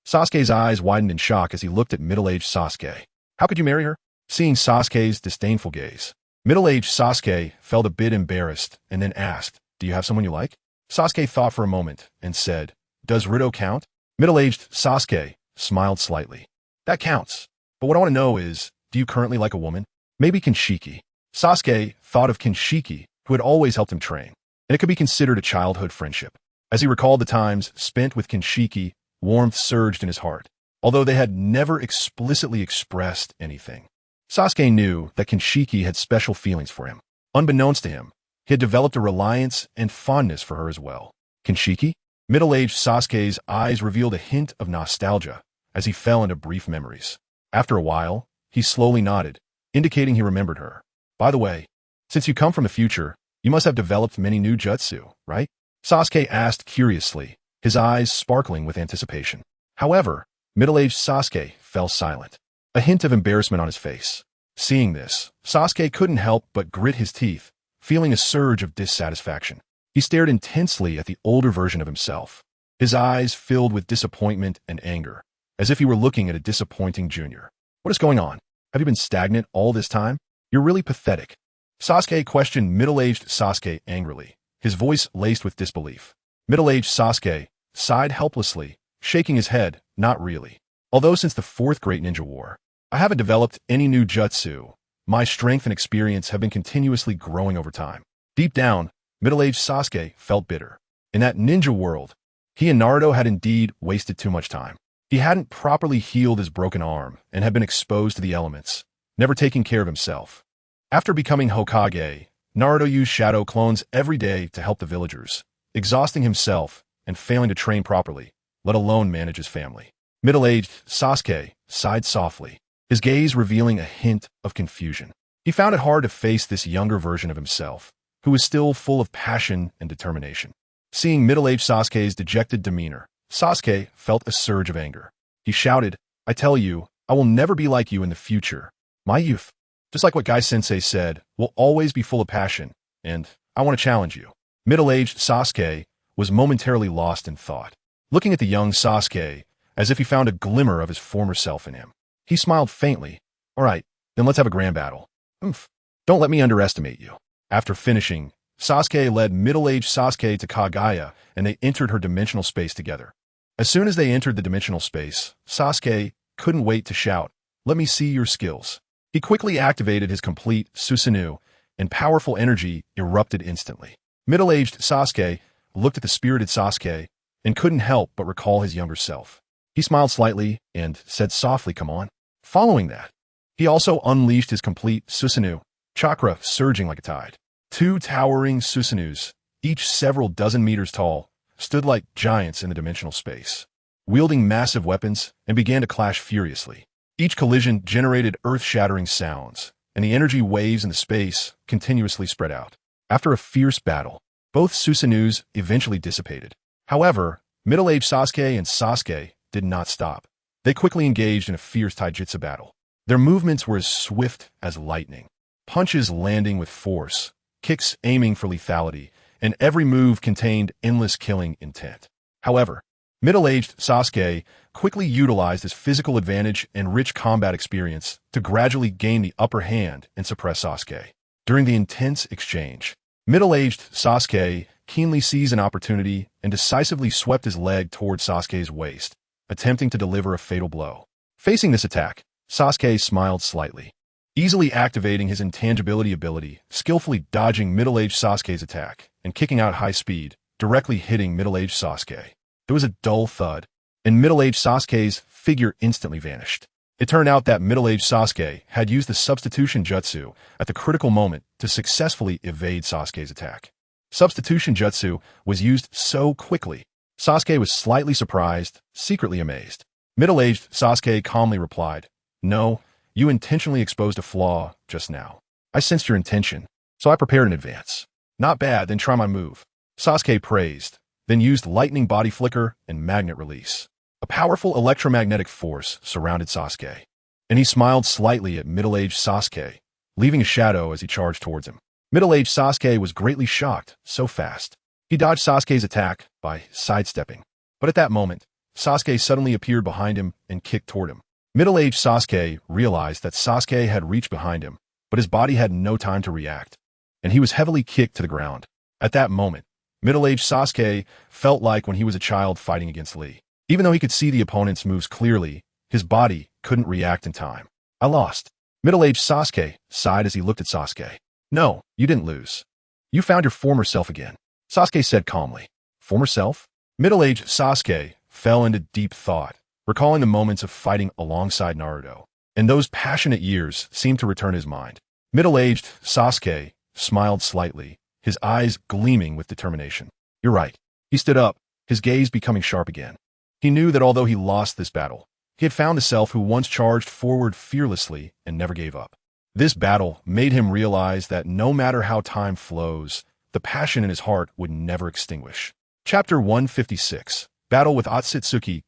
Speaker 1: Sasuke's eyes widened in shock as he looked at middle-aged Sasuke. "How could you marry her?" Seeing Sasuke's disdainful gaze, middle-aged Sasuke felt a bit embarrassed and then asked, "Do you have someone you like?" Sasuke thought for a moment and said, "Does Ruto count?" Middle-aged Sasuke smiled slightly. "That counts. But what I want to know is, do you currently like a woman?" Maybe Kinshiki. Sasuke thought of Kinshiki, who had always helped him train, and it could be considered a childhood friendship. As he recalled the times spent with Kinshiki, warmth surged in his heart, although they had never explicitly expressed anything. Sasuke knew that Kinshiki had special feelings for him. Unbeknownst to him, he had developed a reliance and fondness for her as well. Kinshiki? Middle-aged Sasuke's eyes revealed a hint of nostalgia as he fell into brief memories. After a while, he slowly nodded, indicating he remembered her. By the way, since you come from the future, you must have developed many new jutsu, right? Sasuke asked curiously, his eyes sparkling with anticipation. However, middle-aged Sasuke fell silent, a hint of embarrassment on his face. Seeing this, Sasuke couldn't help but grit his teeth, feeling a surge of dissatisfaction. He stared intensely at the older version of himself, his eyes filled with disappointment and anger, as if he were looking at a disappointing junior. What is going on? Have you been stagnant all this time? You're really pathetic. Sasuke questioned middle-aged Sasuke angrily, his voice laced with disbelief. Middle-aged Sasuke sighed helplessly, shaking his head, not really. Although since the fourth Great Ninja War, I haven't developed any new jutsu, my strength and experience have been continuously growing over time. Deep down, middle-aged Sasuke felt bitter. In that ninja world, he and Naruto had indeed wasted too much time. He hadn't properly healed his broken arm and had been exposed to the elements, never taking care of himself. After becoming Hokage, Naruto used shadow clones every day to help the villagers, exhausting himself and failing to train properly, let alone manage his family. Middle-aged Sasuke sighed softly, his gaze revealing a hint of confusion. He found it hard to face this younger version of himself, who was still full of passion and determination. Seeing middle-aged Sasuke's dejected demeanor, Sasuke felt a surge of anger. He shouted, I tell you, I will never be like you in the future. My youth, just like what Gai-sensei said, will always be full of passion, and I want to challenge you. Middle-aged Sasuke was momentarily lost in thought, looking at the young Sasuke as if he found a glimmer of his former self in him. He smiled faintly. All right, then let's have a grand battle. Oomph. Don't let me underestimate you. After finishing, Sasuke led middle-aged Sasuke to Kaguya, and they entered her dimensional space together. As soon as they entered the dimensional space, Sasuke couldn't wait to shout, let me see your skills. He quickly activated his complete Susanoo, and powerful energy erupted instantly. Middle-aged Sasuke looked at the spirited Sasuke and couldn't help but recall his younger self. He smiled slightly and said softly, come on. Following that, he also unleashed his complete Susanoo, chakra surging like a tide. Two towering Susanoos, each several dozen meters tall, stood like giants in the dimensional space, wielding massive weapons and began to clash furiously. Each collision generated earth-shattering sounds, and the energy waves in the space continuously spread out. After a fierce battle, both Susanoos eventually dissipated. However, middle-aged Sasuke and Sasuke did not stop. They quickly engaged in a fierce taijutsu battle. Their movements were as swift as lightning, punches landing with force, kicks aiming for lethality, and every move contained endless killing intent. However, middle-aged Sasuke quickly utilized his physical advantage and rich combat experience to gradually gain the upper hand and suppress Sasuke. During the intense exchange, middle-aged Sasuke keenly seized an opportunity and decisively swept his leg toward Sasuke's waist, attempting to deliver a fatal blow. Facing this attack, Sasuke smiled slightly, easily activating his intangibility ability, skillfully dodging middle-aged Sasuke's attack, and kicking out high speed, directly hitting middle-aged Sasuke. There was a dull thud, and middle-aged Sasuke's figure instantly vanished. It turned out that middle-aged Sasuke had used the substitution jutsu at the critical moment to successfully evade Sasuke's attack. Substitution jutsu was used so quickly, Sasuke was slightly surprised, secretly amazed. Middle-aged Sasuke calmly replied, no, you intentionally exposed a flaw just now. I sensed your intention, so I prepared in advance. Not bad, then try my move. Sasuke praised, then used lightning body flicker and magnet release. A powerful electromagnetic force surrounded Sasuke, and he smiled slightly at middle-aged Sasuke, leaving a shadow as he charged towards him. Middle-aged Sasuke was greatly shocked, so fast. He dodged Sasuke's attack by sidestepping, but at that moment, Sasuke suddenly appeared behind him and kicked toward him. Middle-aged Sasuke realized that Sasuke had reached behind him, but his body had no time to react, and he was heavily kicked to the ground. At that moment, middle-aged Sasuke felt like when he was a child fighting against Lee. Even though he could see the opponent's moves clearly, his body couldn't react in time. I lost. Middle-aged Sasuke sighed as he looked at Sasuke. No, you didn't lose. You found your former self again, Sasuke said calmly. Former self? Middle-aged Sasuke fell into deep thought, recalling the moments of fighting alongside Naruto, and those passionate years seemed to return his mind. Middle-aged Sasuke smiled slightly, his eyes gleaming with determination. You're right. He stood up, his gaze becoming sharp again. He knew that although he lost this battle, he had found the self who once charged forward fearlessly and never gave up. This battle made him realize that no matter how time flows, the passion in his heart would never extinguish. Chapter 156. Battle with Otsutsuki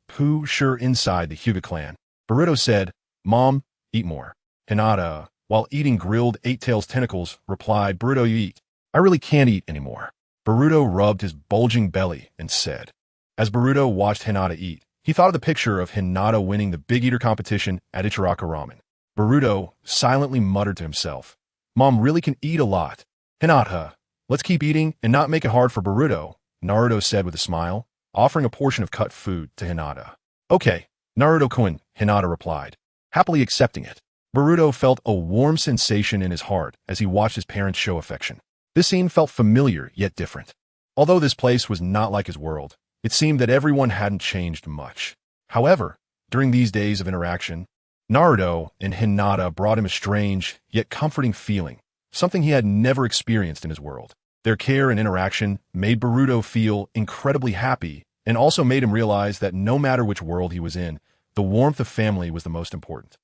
Speaker 1: Sure inside the Hyuga clan. Boruto said, Mom, eat more. Hinata, while eating grilled eight-tails tentacles, replied, Boruto, you eat. I really can't eat anymore. Boruto rubbed his bulging belly and said. As Boruto watched Hinata eat, he thought of the picture of Hinata winning the Big Eater competition at Ichiraka Ramen. Boruto silently muttered to himself, Mom really can eat a lot. Hinata, let's keep eating and not make it hard for Boruto, Naruto said with a smile, offering a portion of cut food to Hinata. Okay, Naruto-kun, Hinata replied, happily accepting it. Boruto felt a warm sensation in his heart as he watched his parents show affection. This scene felt familiar yet different. Although this place was not like his world, it seemed that everyone hadn't changed much. However, during these days of interaction, Naruto and Hinata brought him a strange yet comforting feeling, something he had never experienced in his world. Their care and interaction made Boruto feel incredibly happy and also made him realize that no matter which world he was in, the warmth of family was the most important.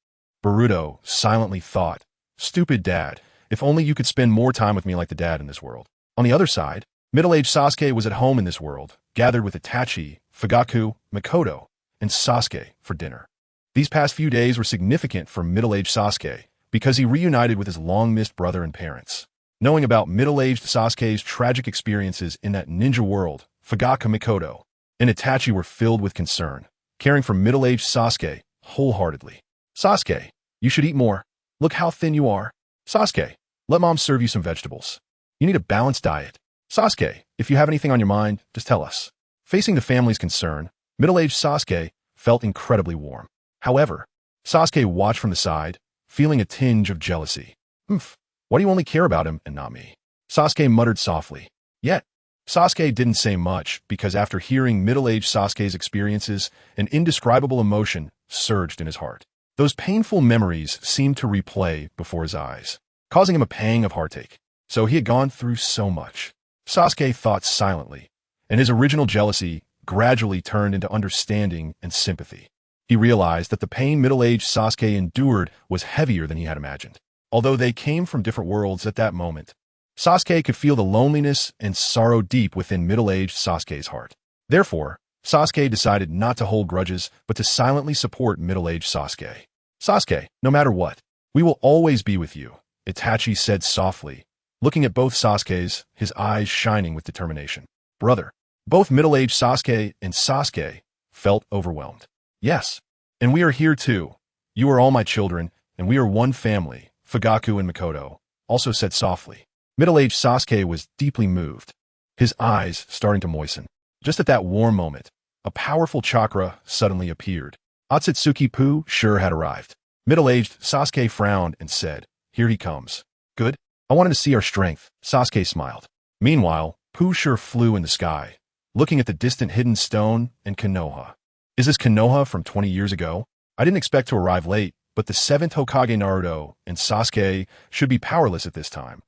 Speaker 1: Boruto silently thought, stupid dad, if only you could spend more time with me like the dad in this world. On the other side, middle-aged Sasuke was at home in this world, gathered with Itachi, Fugaku, Mikoto, and Sasuke for dinner. These past few days were significant for middle-aged Sasuke because he reunited with his long-missed brother and parents. Knowing about middle-aged Sasuke's tragic experiences in that ninja world, Fugaku, Mikoto, and Itachi were filled with concern, caring for middle-aged Sasuke wholeheartedly. Sasuke, you should eat more. Look how thin you are. Sasuke, let Mom serve you some vegetables. You need a balanced diet. Sasuke, if you have anything on your mind, just tell us. Facing the family's concern, middle-aged Sasuke felt incredibly warm. However, Sasuke watched from the side, feeling a tinge of jealousy. Why do you only care about him and not me? Sasuke muttered softly. Yet, Sasuke didn't say much because after hearing middle-aged Sasuke's experiences, an indescribable emotion surged in his heart. Those painful memories seemed to replay before his eyes, causing him a pang of heartache. So he had gone through so much. Sasuke thought silently, and his original jealousy gradually turned into understanding and sympathy. He realized that the pain middle-aged Sasuke endured was heavier than he had imagined. Although they came from different worlds at that moment, Sasuke could feel the loneliness and sorrow deep within middle-aged Sasuke's heart. Therefore, Sasuke decided not to hold grudges, but to silently support middle-aged Sasuke. Sasuke, no matter what, we will always be with you, Itachi said softly, looking at both Sasukes, his eyes shining with determination. Brother, both middle-aged Sasuke and Sasuke felt overwhelmed. Yes, and we are here too. You are all my children, and we are one family, Fugaku and Mikoto also said softly. Middle-aged Sasuke was deeply moved, his eyes starting to moisten. Just at that warm moment, a powerful chakra suddenly appeared. Otsutsuki sure had arrived. Middle-aged Sasuke frowned and said, here he comes. Good. I wanted to see our strength, Sasuke smiled. Meanwhile, sure flew in the sky, looking at the distant hidden stone and Konoha. Is this Konoha from 20 years ago? I didn't expect to arrive late, but the 7th Hokage Naruto and Sasuke should be powerless at this time.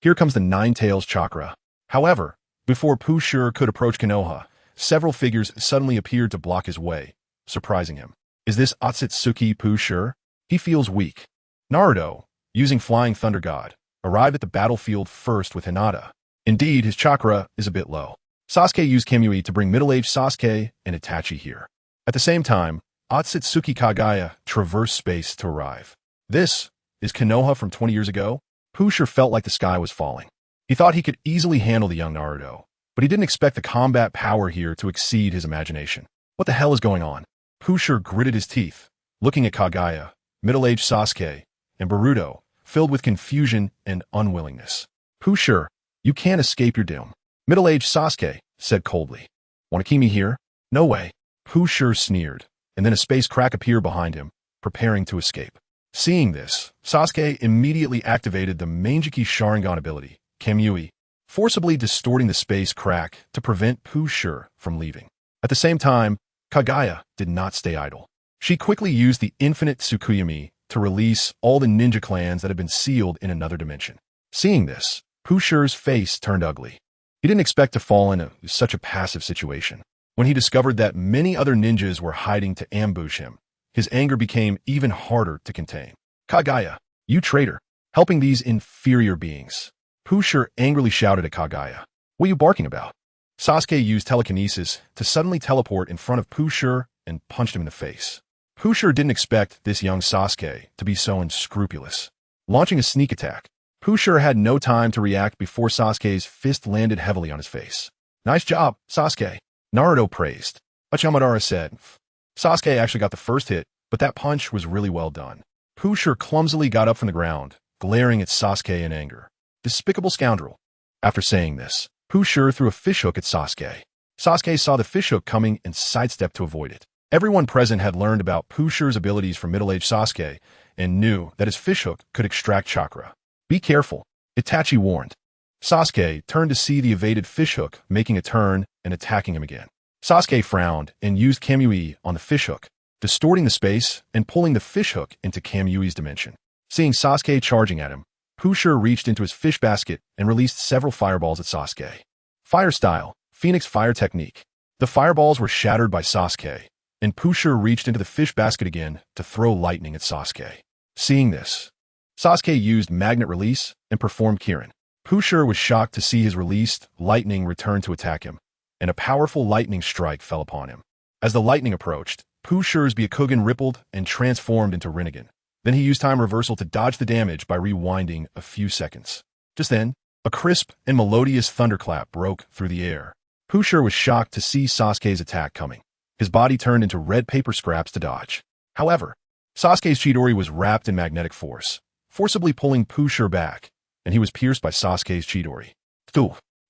Speaker 1: Here comes the Nine-Tails chakra. However, before sure could approach Konoha, several figures suddenly appeared to block his way, surprising him. Is this Otsutsuki sure? He feels weak. Naruto, using Flying Thunder God, arrived at the battlefield first with Hinata. Indeed, his chakra is a bit low. Sasuke used Kyuubi to bring middle-aged Sasuke and Itachi here. At the same time, Otsutsuki Kagaya traversed space to arrive. This is Konoha from 20 years ago? sure felt like the sky was falling. He thought he could easily handle the young Naruto, but he didn't expect the combat power here to exceed his imagination. What the hell is going on? sure gritted his teeth, looking at Kagaya, middle-aged Sasuke, and Boruto, filled with confusion and unwillingness. Sure, you can't escape your doom. Middle-aged Sasuke said coldly. Want to keep me here? No way. Sure sneered, and then a space crack appeared behind him, preparing to escape. Seeing this, Sasuke immediately activated the Manjiki Sharingan ability, Kyuubi, forcibly distorting the space crack to prevent Poo-Sure from leaving. At the same time, Kaguya did not stay idle. She quickly used the infinite Tsukuyomi to release all the ninja clans that had been sealed in another dimension. Seeing this, Poo-Sure's face turned ugly. He didn't expect to fall into such a passive situation. When he discovered that many other ninjas were hiding to ambush him, his anger became even harder to contain. Kaguya, you traitor, helping these inferior beings. Poo-Sure angrily shouted at Kaguya. What are you barking about? Sasuke used telekinesis to suddenly teleport in front of Poo-Sure and punched him in the face. Poo-Sure didn't expect this young Sasuke to be so unscrupulous. Launching a sneak attack, Poo-Sure had no time to react before Sasuke's fist landed heavily on his face. Nice job, Sasuke, Naruto praised. Uchiha said. Sasuke actually got the first hit, but that punch was really well done. Poo-Sure clumsily got up from the ground, glaring at Sasuke in anger. Despicable scoundrel. After saying this, Poo-Sure threw a fishhook at Sasuke. Sasuke saw the fishhook coming and sidestepped to avoid it. Everyone present had learned about Poo-Sure's abilities from middle-aged Sasuke and knew that his fishhook could extract chakra. Be careful, Itachi warned. Sasuke turned to see the evaded fishhook making a turn and attacking him again. Sasuke frowned and used Kamui on the fishhook, distorting the space and pulling the fishhook into Kamui's dimension. Seeing Sasuke charging at him, Poo-Sure reached into his fish basket and released several fireballs at Sasuke. Fire style, Phoenix fire technique. The fireballs were shattered by Sasuke, and Poo-Sure reached into the fish basket again to throw lightning at Sasuke. Seeing this, Sasuke used magnet release and performed Kirin. Poo-Sure was shocked to see his released lightning return to attack him, and a powerful lightning strike fell upon him. As the lightning approached, Poo-Sure's Byakugan rippled and transformed into Rinnegan. Then he used time reversal to dodge the damage by rewinding a few seconds. Just then, a crisp and melodious thunderclap broke through the air. Poo-Sure was shocked to see Sasuke's attack coming. His body turned into red paper scraps to dodge. However, Sasuke's Chidori was wrapped in magnetic force, forcibly pulling Poo-Sure back, and he was pierced by Sasuke's Chidori.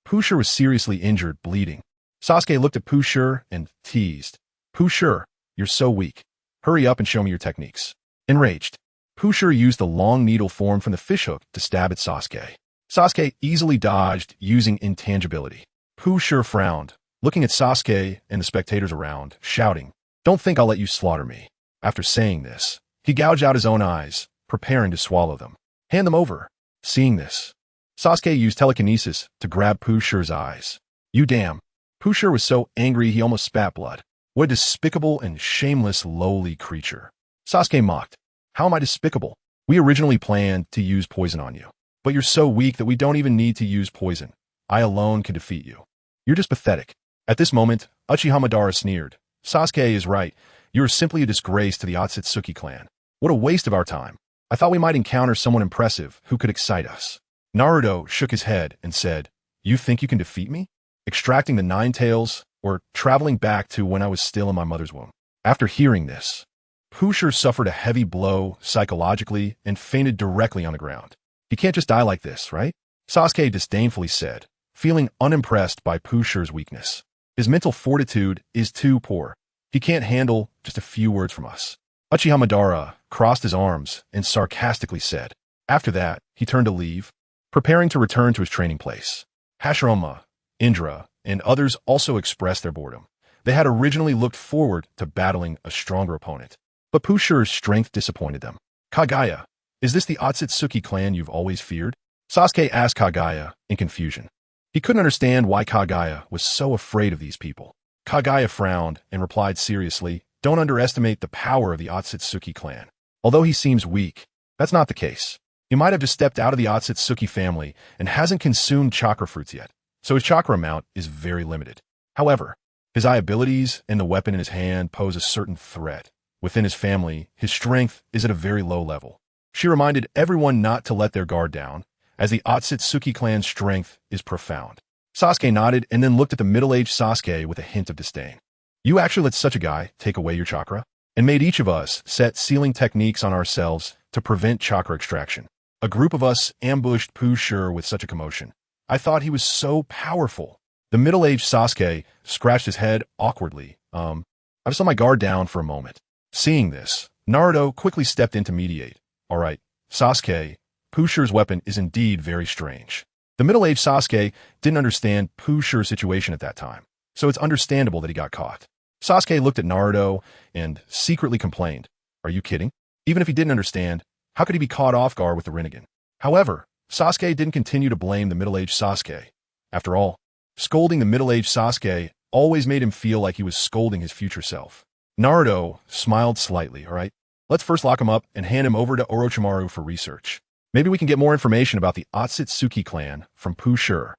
Speaker 1: Poo-Sure was seriously injured, bleeding. Sasuke looked at Poo-Sure and teased. Poo-Sure, you're so weak. Hurry up and show me your techniques. Enraged, Poo-Sure used the long needle formed from the fishhook to stab at Sasuke. Sasuke easily dodged using intangibility. Poo-Sure frowned, looking at Sasuke and the spectators around, shouting, "Don't think I'll let you slaughter me." After saying this, he gouged out his own eyes, preparing to swallow them. Hand them over. Seeing this, Sasuke used telekinesis to grab Poo-Sure's eyes. You damn. Poo-Sure was so angry he almost spat blood. What a despicable and shameless lowly creature. Sasuke mocked. How am I despicable? We originally planned to use poison on you, but you're so weak that we don't even need to use poison. I alone can defeat you. You're just pathetic. At this moment, Uchiha sneered. Sasuke is right. You are simply a disgrace to the Otsutsuki clan. What a waste of our time. I thought we might encounter someone impressive who could excite us. Naruto shook his head and said, You think you can defeat me? Extracting the 9 tails or traveling back to when I was still in my mother's womb? After hearing this, Poo-Sure suffered a heavy blow psychologically and fainted directly on the ground. He can't just die like this, right? Sasuke disdainfully said, feeling unimpressed by Poo-Sure's weakness. His mental fortitude is too poor. He can't handle just a few words from us. Uchiha crossed his arms and sarcastically said. After that, he turned to leave, preparing to return to his training place. Hashirama, Indra, and others also expressed their boredom. They had originally looked forward to battling a stronger opponent, but Poo-Sure's strength disappointed them. Kaguya, is this the Otsutsuki clan you've always feared? Sasuke asked Kaguya in confusion. He couldn't understand why Kaguya was so afraid of these people. Kaguya frowned and replied seriously, Don't underestimate the power of the Otsutsuki clan. Although he seems weak, that's not the case. He might have just stepped out of the Otsutsuki family and hasn't consumed chakra fruits yet, so his chakra amount is very limited. However, his eye abilities and the weapon in his hand pose a certain threat. Within his family, his strength is at a very low level. She reminded everyone not to let their guard down, as the Otsutsuki clan's strength is profound. Sasuke nodded and then looked at the middle-aged Sasuke with a hint of disdain. You actually let such a guy take away your chakra? And made each of us set sealing techniques on ourselves to prevent chakra extraction. A group of us ambushed Poo-Sure with such a commotion. I thought he was so powerful. The middle-aged Sasuke scratched his head awkwardly. I just let my guard down for a moment. Seeing this, Naruto quickly stepped in to mediate. Alright, Sasuke, Pusher's weapon is indeed very strange. The middle-aged Sasuke didn't understand Pusher's situation at that time, so it's understandable that he got caught. Sasuke looked at Naruto and secretly complained, "Are you kidding?" Even if he didn't understand, how could he be caught off guard with the Rinnegan? However, Sasuke didn't continue to blame the middle-aged Sasuke. After all, scolding the middle-aged Sasuke always made him feel like he was scolding his future self. Naruto smiled slightly, alright? Let's first lock him up and hand him over to Orochimaru for research. Maybe we can get more information about the Otsutsuki clan from Pusher.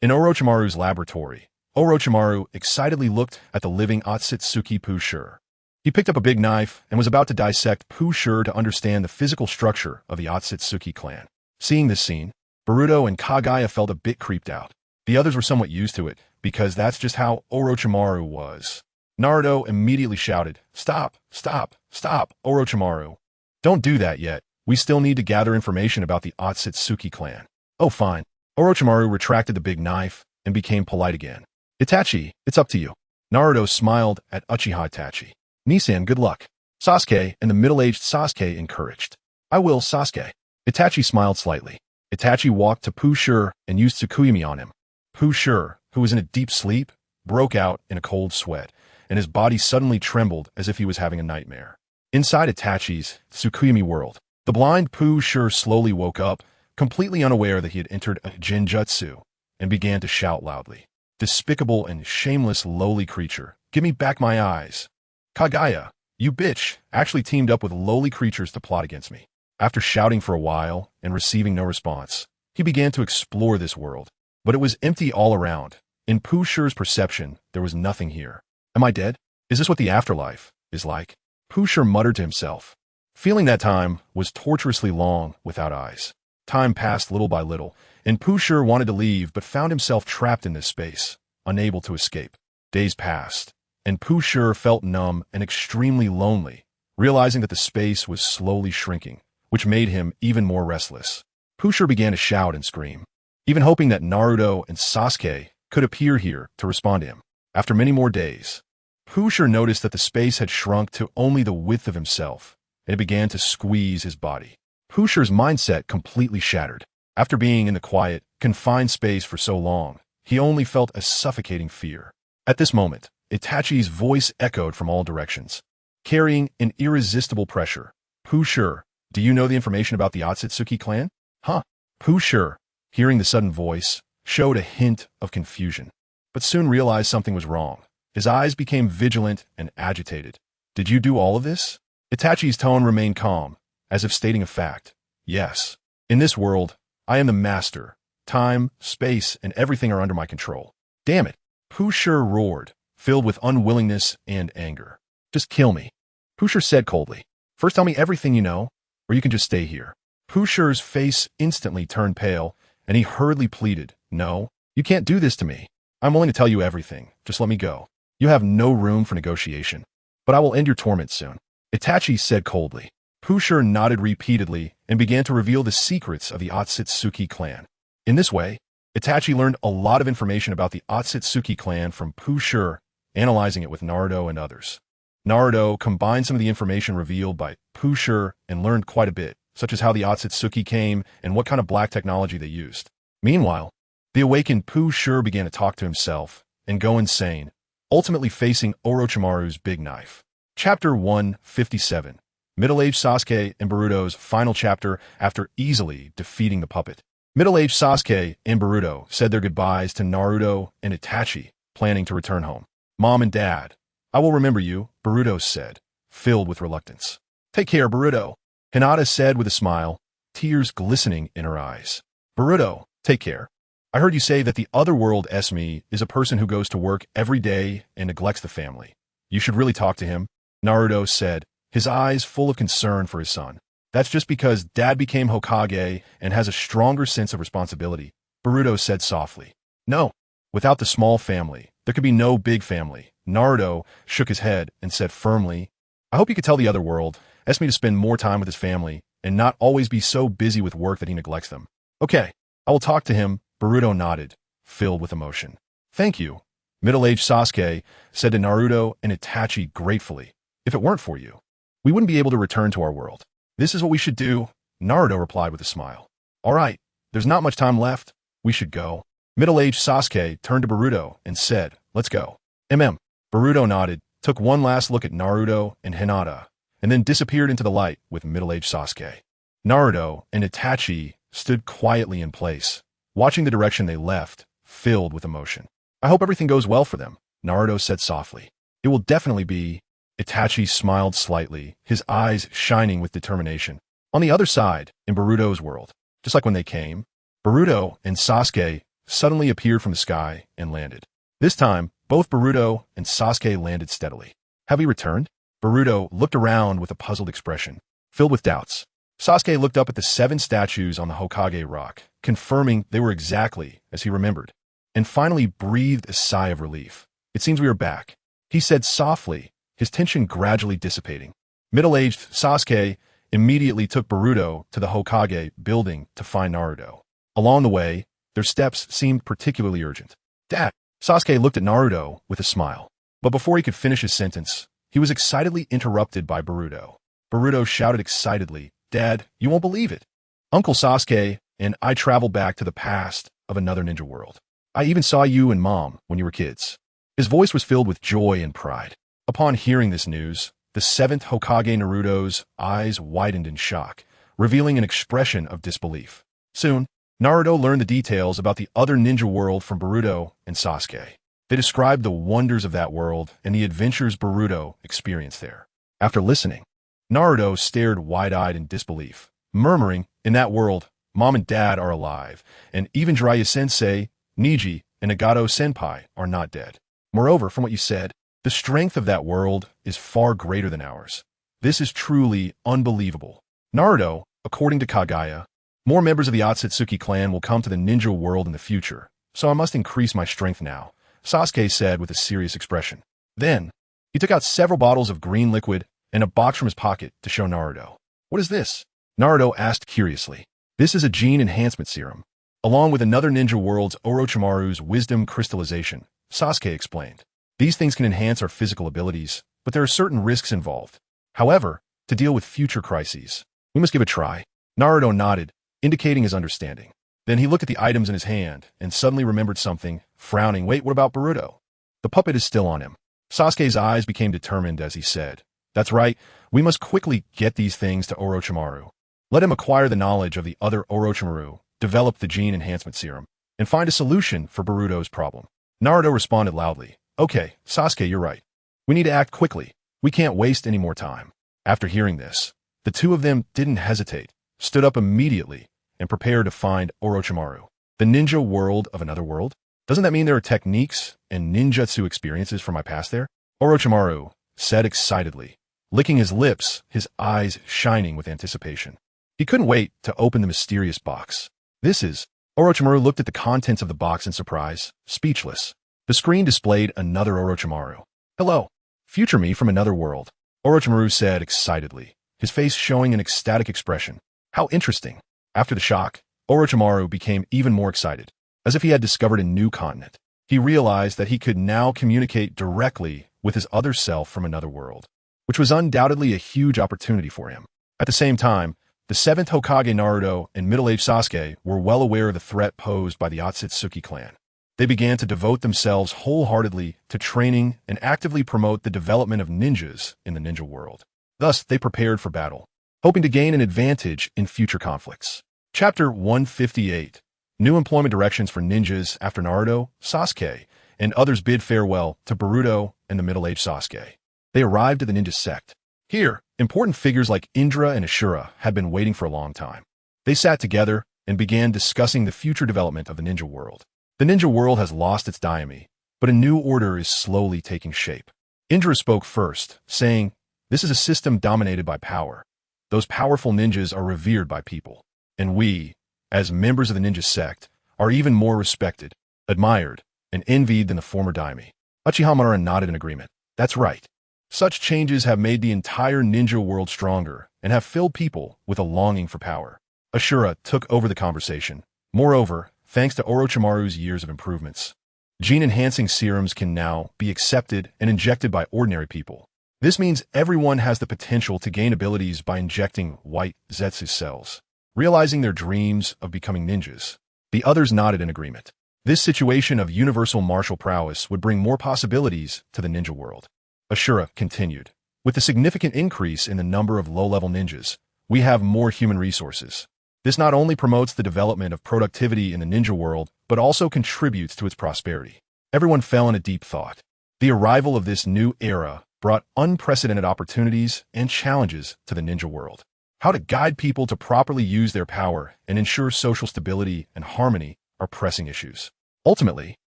Speaker 1: In Orochimaru's laboratory, Orochimaru excitedly looked at the living Otsutsuki Pusher. He picked up a big knife and was about to dissect Pusher to understand the physical structure of the Otsutsuki clan. Seeing this scene, Boruto and Kagaya felt a bit creeped out. The others were somewhat used to it, because that's just how Orochimaru was. Naruto immediately shouted, "Stop, stop, stop, Orochimaru. Don't do that yet. We still need to gather information about the Otsutsuki clan." "Oh, fine." Orochimaru retracted the big knife and became polite again. "Itachi, it's up to you." Naruto smiled at Uchiha Itachi. "Nissan, good luck." Sasuke and the middle-aged Sasuke encouraged. "I will, Sasuke." Itachi smiled slightly. Itachi walked to Pusher and used Tsukuyomi on him. Pusher, who was in a deep sleep, broke out in a cold sweat, and his body suddenly trembled as if he was having a nightmare. Inside Itachi's Tsukuyomi world, the blind Pusher slowly woke up, completely unaware that he had entered a Jinjutsu, and began to shout loudly. "Despicable and shameless lowly creature, give me back my eyes. Kagaya, you bitch, actually teamed up with lowly creatures to plot against me." After shouting for a while and receiving no response, he began to explore this world. But it was empty all around. In Pusher's perception, there was nothing here. "Am I dead? Is this what the afterlife is like?" Pusher muttered to himself. Feeling that time was torturously long without eyes. Time passed little by little, and Pusher wanted to leave but found himself trapped in this space, unable to escape. Days passed, and Pusher felt numb and extremely lonely, realizing that the space was slowly shrinking, which made him even more restless. Pusher began to shout and scream, even hoping that Naruto and Sasuke could appear here to respond to him. After many more days, Pusher noticed that the space had shrunk to only the width of himself, and it began to squeeze his body. Pusher's mindset completely shattered. After being in the quiet, confined space for so long, he only felt a suffocating fear. At this moment, Itachi's voice echoed from all directions, carrying an irresistible pressure. "Pusher, do you know the information about the Otsutsuki clan?" "Huh?" Pusher, hearing the sudden voice, showed a hint of confusion, but soon realized something was wrong. His eyes became vigilant and agitated. "Did you do all of this?" Itachi's tone remained calm, as if stating a fact. "Yes. In this world, I am the master. Time, space, and everything are under my control." "Damn it!" Pusher roared, filled with unwillingness and anger. "Just kill me," Pusher said coldly. "First tell me everything you know, or you can just stay here." Pusher's face instantly turned pale, and he hurriedly pleaded, "No, you can't do this to me. I'm willing to tell you everything. Just let me go. You have no room for negotiation. But I will end your torment soon," Itachi said coldly. Pusher nodded repeatedly and began to reveal the secrets of the Otsutsuki clan. In this way, Itachi learned a lot of information about the Otsutsuki clan from Pusher, analyzing it with Naruto and others. Naruto combined some of the information revealed by Pusher and learned quite a bit, such as how the Otsutsuki came and what kind of black technology they used. Meanwhile, the awakened Pusher began to talk to himself and go insane, ultimately facing Orochimaru's big knife. Chapter 157. Middle-aged Sasuke and Boruto's final chapter after easily defeating the puppet. Middle-aged Sasuke and Boruto said their goodbyes to Naruto and Itachi, planning to return home. "Mom and Dad, I will remember you," Boruto said, filled with reluctance. "Take care, Boruto," Hinata said with a smile, tears glistening in her eyes. "Boruto, take care. I heard you say that the otherworld Esme is a person who goes to work every day and neglects the family. You should really talk to him," Naruto said, his eyes full of concern for his son. "That's just because Dad became Hokage and has a stronger sense of responsibility," Boruto said softly. "No, without the small family, there could be no big family." Naruto shook his head and said firmly, "I hope you could tell the other world Esme to spend more time with his family and not always be so busy with work that he neglects them." "Okay, I will talk to him," Boruto nodded, filled with emotion. "Thank you," middle-aged Sasuke said to Naruto and Itachi gratefully. "If it weren't for you, we wouldn't be able to return to our world. This is what we should do, Naruto replied with a smile. All right, there's not much time left. We should go. Middle-aged Sasuke turned to Boruto and said, let's go. Boruto nodded, took one last look at Naruto and Hinata, and then disappeared into the light with middle-aged Sasuke. Naruto and Itachi stood quietly in place, watching the direction they left, filled with emotion. I hope everything goes well for them, Naruto said softly. It will definitely be. Itachi smiled slightly, his eyes shining with determination. On the other side, in Boruto's world, just like when they came, Boruto and Sasuke suddenly appeared from the sky and landed. This time, both Boruto and Sasuke landed steadily. Have we returned? Boruto looked around with a puzzled expression, filled with doubts. Sasuke looked up at the 7 statues on the Hokage rock, confirming they were exactly as he remembered, and finally breathed a sigh of relief. It seems we are back, he said softly, his tension gradually dissipating. Middle-aged Sasuke immediately took Boruto to the Hokage building to find Naruto. Along the way, their steps seemed particularly urgent. Dad! Sasuke looked at Naruto with a smile. But before he could finish his sentence, he was excitedly interrupted by Boruto. Boruto shouted excitedly, Dad, you won't believe it. Uncle Sasuke and I traveled back to the past of another ninja world. I even saw you and Mom when you were kids. His voice was filled with joy and pride. Upon hearing this news, the 7th Hokage Naruto's eyes widened in shock, revealing an expression of disbelief. Soon, Naruto learned the details about the other ninja world from Boruto and Sasuke. They described the wonders of that world and the adventures Boruto experienced there. After listening, Naruto stared wide-eyed in disbelief, murmuring, in that world, Mom and Dad are alive, and even Jiraiya-sensei, Neji, and Nagato-senpai are not dead. Moreover, from what you said, the strength of that world is far greater than ours. This is truly unbelievable. Naruto, according to Kagaya, more members of the Otsutsuki clan will come to the ninja world in the future, so I must increase my strength now, Sasuke said with a serious expression. Then, he took out several bottles of green liquid and a box from his pocket to show Naruto. What is this? Naruto asked curiously. This is a gene enhancement serum, along with another ninja world's Orochimaru's wisdom crystallization, Sasuke explained. These things can enhance our physical abilities, but there are certain risks involved. However, to deal with future crises, we must give a try. Naruto nodded, indicating his understanding. Then he looked at the items in his hand and suddenly remembered something, frowning. Wait, what about Boruto? The puppet is still on him. Sasuke's eyes became determined as he said, That's right, we must quickly get these things to Orochimaru. Let him acquire the knowledge of the other Orochimaru, develop the gene enhancement serum, and find a solution for Boruto's problem. Naruto responded loudly, Okay, Sasuke, you're right. We need to act quickly. We can't waste any more time. After hearing this, the two of them didn't hesitate, stood up immediately, and prepared to find Orochimaru. The ninja world of another world? Doesn't that mean there are techniques and ninjutsu experiences from my past there? Orochimaru said excitedly, licking his lips, his eyes shining with anticipation. He couldn't wait to open the mysterious box. This is... Orochimaru looked at the contents of the box in surprise, speechless. The screen displayed another Orochimaru. Hello, future me from another world, Orochimaru said excitedly, his face showing an ecstatic expression. How interesting. After the shock, Orochimaru became even more excited, as if he had discovered a new continent. He realized that he could now communicate directly with his other self from another world, which was undoubtedly a huge opportunity for him. At the same time, the 7th Hokage Naruto and middle-aged Sasuke were well aware of the threat posed by the Otsutsuki clan. They began to devote themselves wholeheartedly to training and actively promote the development of ninjas in the ninja world. Thus, they prepared for battle, hoping to gain an advantage in future conflicts. Chapter 158. New employment directions for ninjas after Naruto, Sasuke, and others bid farewell to Boruto and the middle-aged Sasuke. They arrived at the ninja sect. Here, important figures like Indra and Ashura had been waiting for a long time. They sat together and began discussing the future development of the ninja world. The ninja world has lost its daimyo, but a new order is slowly taking shape. Indra spoke first, saying, This is a system dominated by power. Those powerful ninjas are revered by people. And we, as members of the ninja sect, are even more respected, admired, and envied than the former daimyo. Uchiha nodded in agreement. That's right. Such changes have made the entire ninja world stronger and have filled people with a longing for power. Ashura took over the conversation. Moreover, thanks to Orochimaru's years of improvements, gene-enhancing serums can now be accepted and injected by ordinary people. This means everyone has the potential to gain abilities by injecting white Zetsu cells, realizing their dreams of becoming ninjas. The others nodded in agreement. This situation of universal martial prowess would bring more possibilities to the ninja world. Ashura continued. With the significant increase in the number of low-level ninjas, we have more human resources. This not only promotes the development of productivity in the ninja world, but also contributes to its prosperity. Everyone fell in a deep thought. The arrival of this new era brought unprecedented opportunities and challenges to the ninja world. How to guide people to properly use their power and ensure social stability and harmony are pressing issues. Ultimately,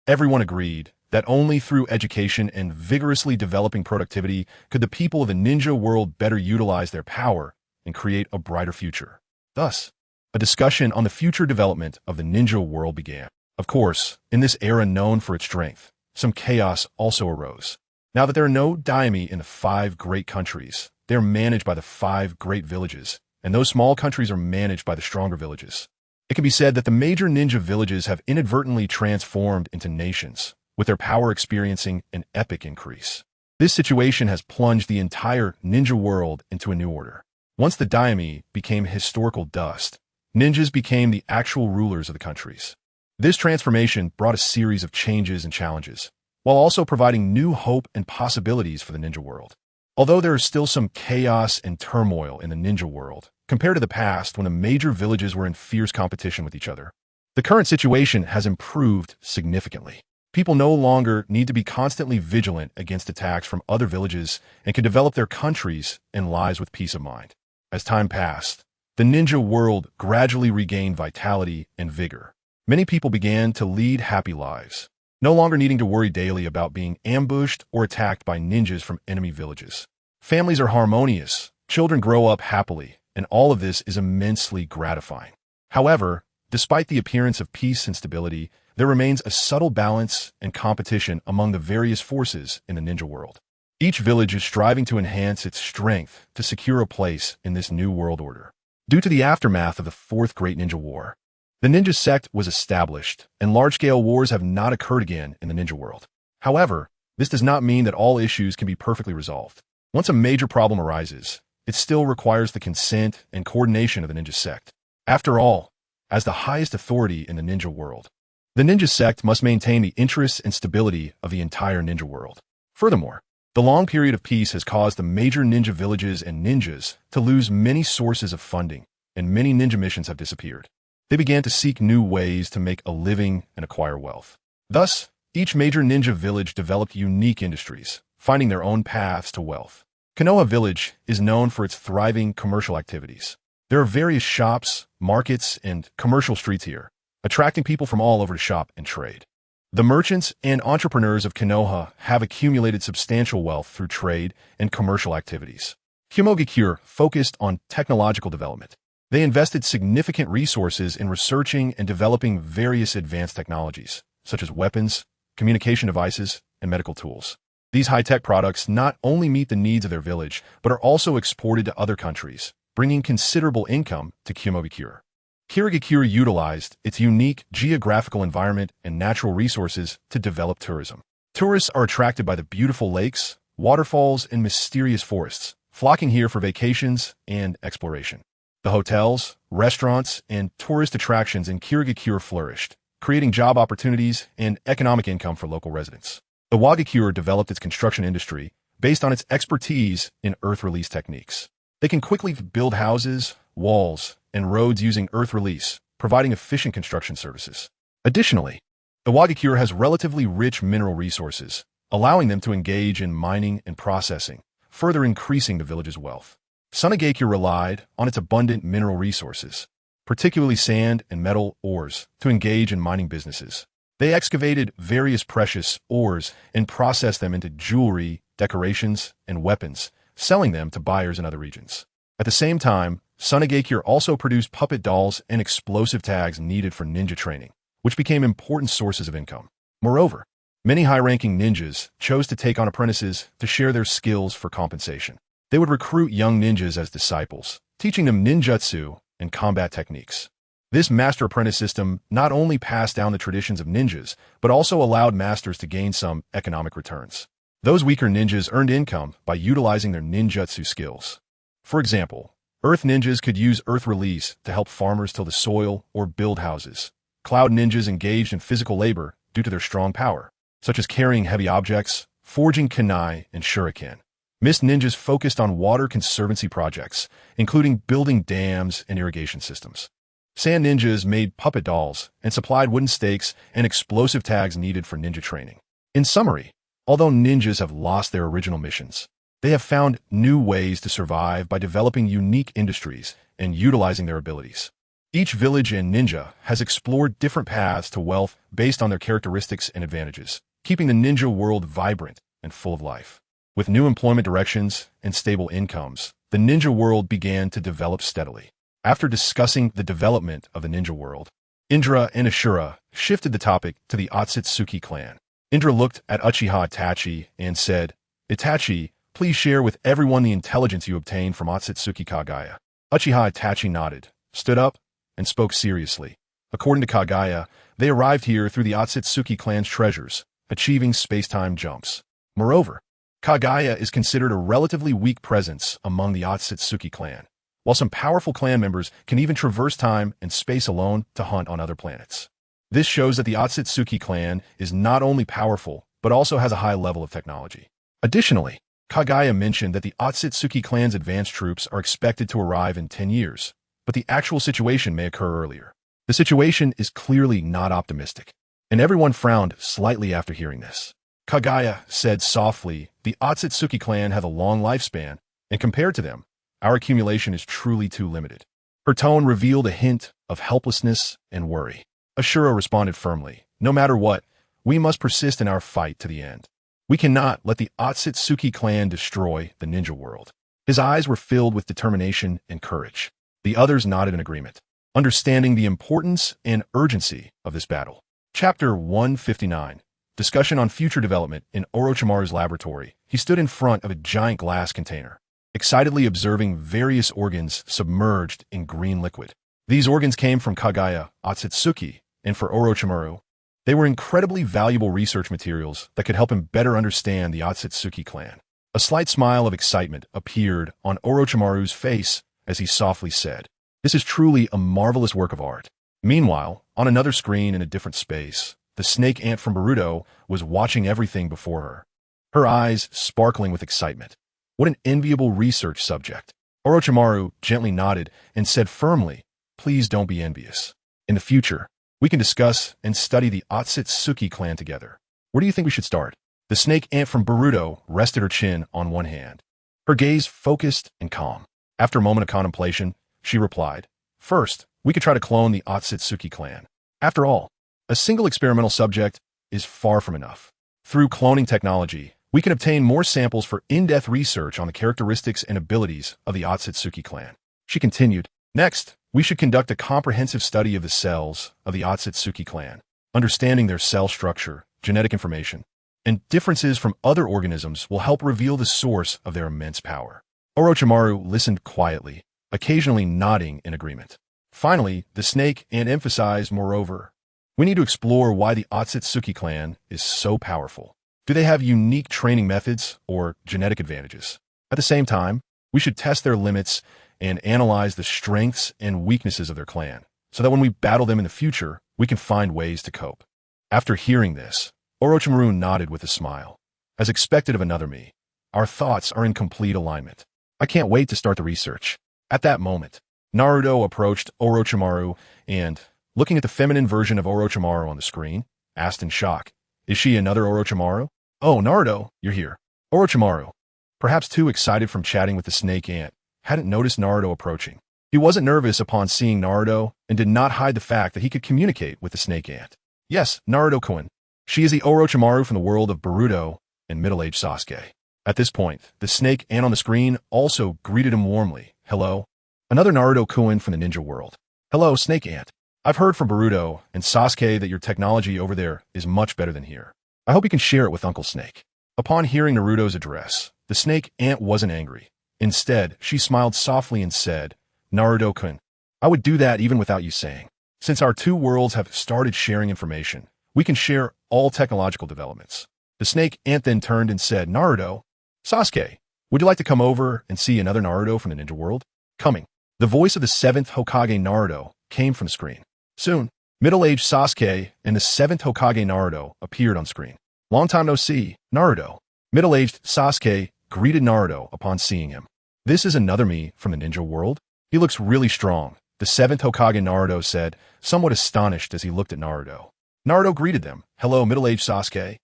Speaker 1: everyone agreed that only through education and vigorously developing productivity could the people of the ninja world better utilize their power and create a brighter future. Thus, a discussion on the future development of the ninja world began. Of course, in this era known for its strength, some chaos also arose. Now that there are no daimyo in the 5 great countries, they are managed by the 5 great villages, and those small countries are managed by the stronger villages. It can be said that the major ninja villages have inadvertently transformed into nations, with their power experiencing an epic increase. This situation has plunged the entire ninja world into a new order. Once the daimyo became historical dust, ninjas became the actual rulers of the countries. This transformation brought a series of changes and challenges, while also providing new hope and possibilities for the ninja world. Although there is still some chaos and turmoil in the ninja world, compared to the past when the major villages were in fierce competition with each other, the current situation has improved significantly. People no longer need to be constantly vigilant against attacks from other villages and can develop their countries and lives with peace of mind. As time passed, the ninja world gradually regained vitality and vigor. Many people began to lead happy lives, no longer needing to worry daily about being ambushed or attacked by ninjas from enemy villages. Families are harmonious, children grow up happily, and all of this is immensely gratifying. However, despite the appearance of peace and stability, there remains a subtle balance and competition among the various forces in the ninja world. Each village is striving to enhance its strength to secure a place in this new world order. Due to the aftermath of the 4th Great Ninja War, the ninja sect was established, and large-scale wars have not occurred again in the ninja world. However, this does not mean that all issues can be perfectly resolved. Once a major problem arises, it still requires the consent and coordination of the ninja sect. After all, as the highest authority in the ninja world, the ninja sect must maintain the interests and stability of the entire ninja world. Furthermore, the long period of peace has caused the major ninja villages and ninjas to lose many sources of funding, and many ninja missions have disappeared. They began to seek new ways to make a living and acquire wealth. Thus, each major ninja village developed unique industries, finding their own paths to wealth. Konoha Village is known for its thriving commercial activities. There are various shops, markets, and commercial streets here, attracting people from all over to shop and trade. The merchants and entrepreneurs of Konoha have accumulated substantial wealth through trade and commercial activities. Hokage focused on technological development. They invested significant resources in researching and developing various advanced technologies, such as weapons, communication devices, and medical tools. These high-tech products not only meet the needs of their village, but are also exported to other countries, bringing considerable income to Kyuubi. Kyuubi utilized its unique geographical environment and natural resources to develop tourism. Tourists are attracted by the beautiful lakes, waterfalls, and mysterious forests, flocking here for vacations and exploration. The hotels, restaurants, and tourist attractions in Kyuubi flourished, creating job opportunities and economic income for local residents. The Hokage developed its construction industry based on its expertise in earth release techniques. They can quickly build houses, walls, and roads using earth release, providing efficient construction services. Additionally, the Hokage has relatively rich mineral resources, allowing them to engage in mining and processing, further increasing the village's wealth. Sasuke relied on its abundant mineral resources, particularly sand and metal ores, to engage in mining businesses. They excavated various precious ores and processed them into jewelry, decorations, and weapons, selling them to buyers in other regions. At the same time, Sasuke also produced puppet dolls and explosive tags needed for ninja training, which became important sources of income. Moreover, many high-ranking ninjas chose to take on apprentices to share their skills for compensation. They would recruit young ninjas as disciples, teaching them ninjutsu and combat techniques. This master-apprentice system not only passed down the traditions of ninjas, but also allowed masters to gain some economic returns. Those weaker ninjas earned income by utilizing their ninjutsu skills. For example, Earth ninjas could use Earth Release to help farmers till the soil or build houses. Cloud ninjas engaged in physical labor due to their strong power, such as carrying heavy objects, forging kunai and shuriken. Mist ninjas focused on water conservancy projects, including building dams and irrigation systems. Sand ninjas made puppet dolls and supplied wooden stakes and explosive tags needed for ninja training. In summary, although ninjas have lost their original missions, they have found new ways to survive by developing unique industries and utilizing their abilities. Each village and ninja has explored different paths to wealth based on their characteristics and advantages, keeping the ninja world vibrant and full of life. With new employment directions and stable incomes, the ninja world began to develop steadily. After discussing the development of the ninja world, Indra and Ashura shifted the topic to the Otsutsuki clan. Indra looked at Uchiha Itachi and said, "Itachi, please share with everyone the intelligence you obtained from Otsutsuki Kagaya." Uchiha Itachi nodded, stood up, and spoke seriously. According to Kagaya, they arrived here through the Otsutsuki clan's treasures, achieving space-time jumps. Moreover, Kagaya is considered a relatively weak presence among the Otsutsuki clan, while some powerful clan members can even traverse time and space alone to hunt on other planets. This shows that the Otsutsuki clan is not only powerful, but also has a high level of technology. Additionally, Kagaya mentioned that the Otsutsuki clan's advanced troops are expected to arrive in 10 years, but the actual situation may occur earlier. The situation is clearly not optimistic, and everyone frowned slightly after hearing this. Kagaya said softly, "The Otsutsuki clan have a long lifespan, and compared to them, our accumulation is truly too limited." Her tone revealed a hint of helplessness and worry. Ashura responded firmly, "No matter what, we must persist in our fight to the end. We cannot let the Otsutsuki clan destroy the ninja world." His eyes were filled with determination and courage. The others nodded in agreement, understanding the importance and urgency of this battle. Chapter 159. Discussion on future development. In Orochimaru's laboratory, he stood in front of a giant glass container, excitedly observing various organs submerged in green liquid. These organs came from Kagaya Otsutsuki, and for Orochimaru, they were incredibly valuable research materials that could help him better understand the Otsutsuki clan. A slight smile of excitement appeared on Orochimaru's face as he softly said, "This is truly a marvelous work of art." Meanwhile, on another screen in a different space, the snake ant from Naruto was watching everything before her, her eyes sparkling with excitement. What an enviable research subject. Orochimaru gently nodded and said firmly, "Please don't be envious. In the future, we can discuss and study the Otsutsuki clan together. Where do you think we should start?" The snake ant from Naruto rested her chin on one hand, her gaze focused and calm. After a moment of contemplation, she replied, "First, we could try to clone the Otsutsuki clan. After all, a single experimental subject is far from enough. Through cloning technology, we can obtain more samples for in-depth research on the characteristics and abilities of the Otsutsuki clan." She continued, "Next, we should conduct a comprehensive study of the cells of the Otsutsuki clan, understanding their cell structure, genetic information, and differences from other organisms will help reveal the source of their immense power." Orochimaru listened quietly, occasionally nodding in agreement. Finally, the snake ant emphasized, "Moreover, we need to explore why the Otsutsuki clan is so powerful. Do they have unique training methods or genetic advantages? At the same time, we should test their limits and analyze the strengths and weaknesses of their clan, so that when we battle them in the future, we can find ways to cope." After hearing this, Orochimaru nodded with a smile. As expected of another me, our thoughts are in complete alignment. I can't wait to start the research. At that moment, Naruto approached Orochimaru and, looking at the feminine version of Orochimaru on the screen, asked in shock, "Is she another Orochimaru?" "Oh, Naruto, you're here." Orochimaru, perhaps too excited from chatting with the snake ant, hadn't noticed Naruto approaching. He wasn't nervous upon seeing Naruto and did not hide the fact that he could communicate with the snake ant. "Yes, Naruto-kun. She is the Orochimaru from the world of Naruto and middle-aged Sasuke." At this point, the snake ant on the screen also greeted him warmly. "Hello. Another Naruto-kun from the ninja world." "Hello, snake ant. I've heard from Naruto and Sasuke that your technology over there is much better than here. I hope you can share it with Uncle Snake." Upon hearing Naruto's address, the snake ant wasn't angry. Instead, she smiled softly and said, "Naruto-kun, I would do that even without you saying. Since our two worlds have started sharing information, we can share all technological developments." The snake ant then turned and said, Naruto, Sasuke, would you like to come over and see another Naruto from the ninja world? Coming. The voice of the 7th Hokage Naruto came from screen. Soon, middle-aged Sasuke and the 7th Hokage Naruto appeared on screen. Long time no see, Naruto. Middle-aged Sasuke greeted Naruto upon seeing him. This is another me from the ninja world? He looks really strong, the 7th Hokage Naruto said, somewhat astonished as he looked at Naruto. Naruto greeted them, hello middle-aged Sasuke.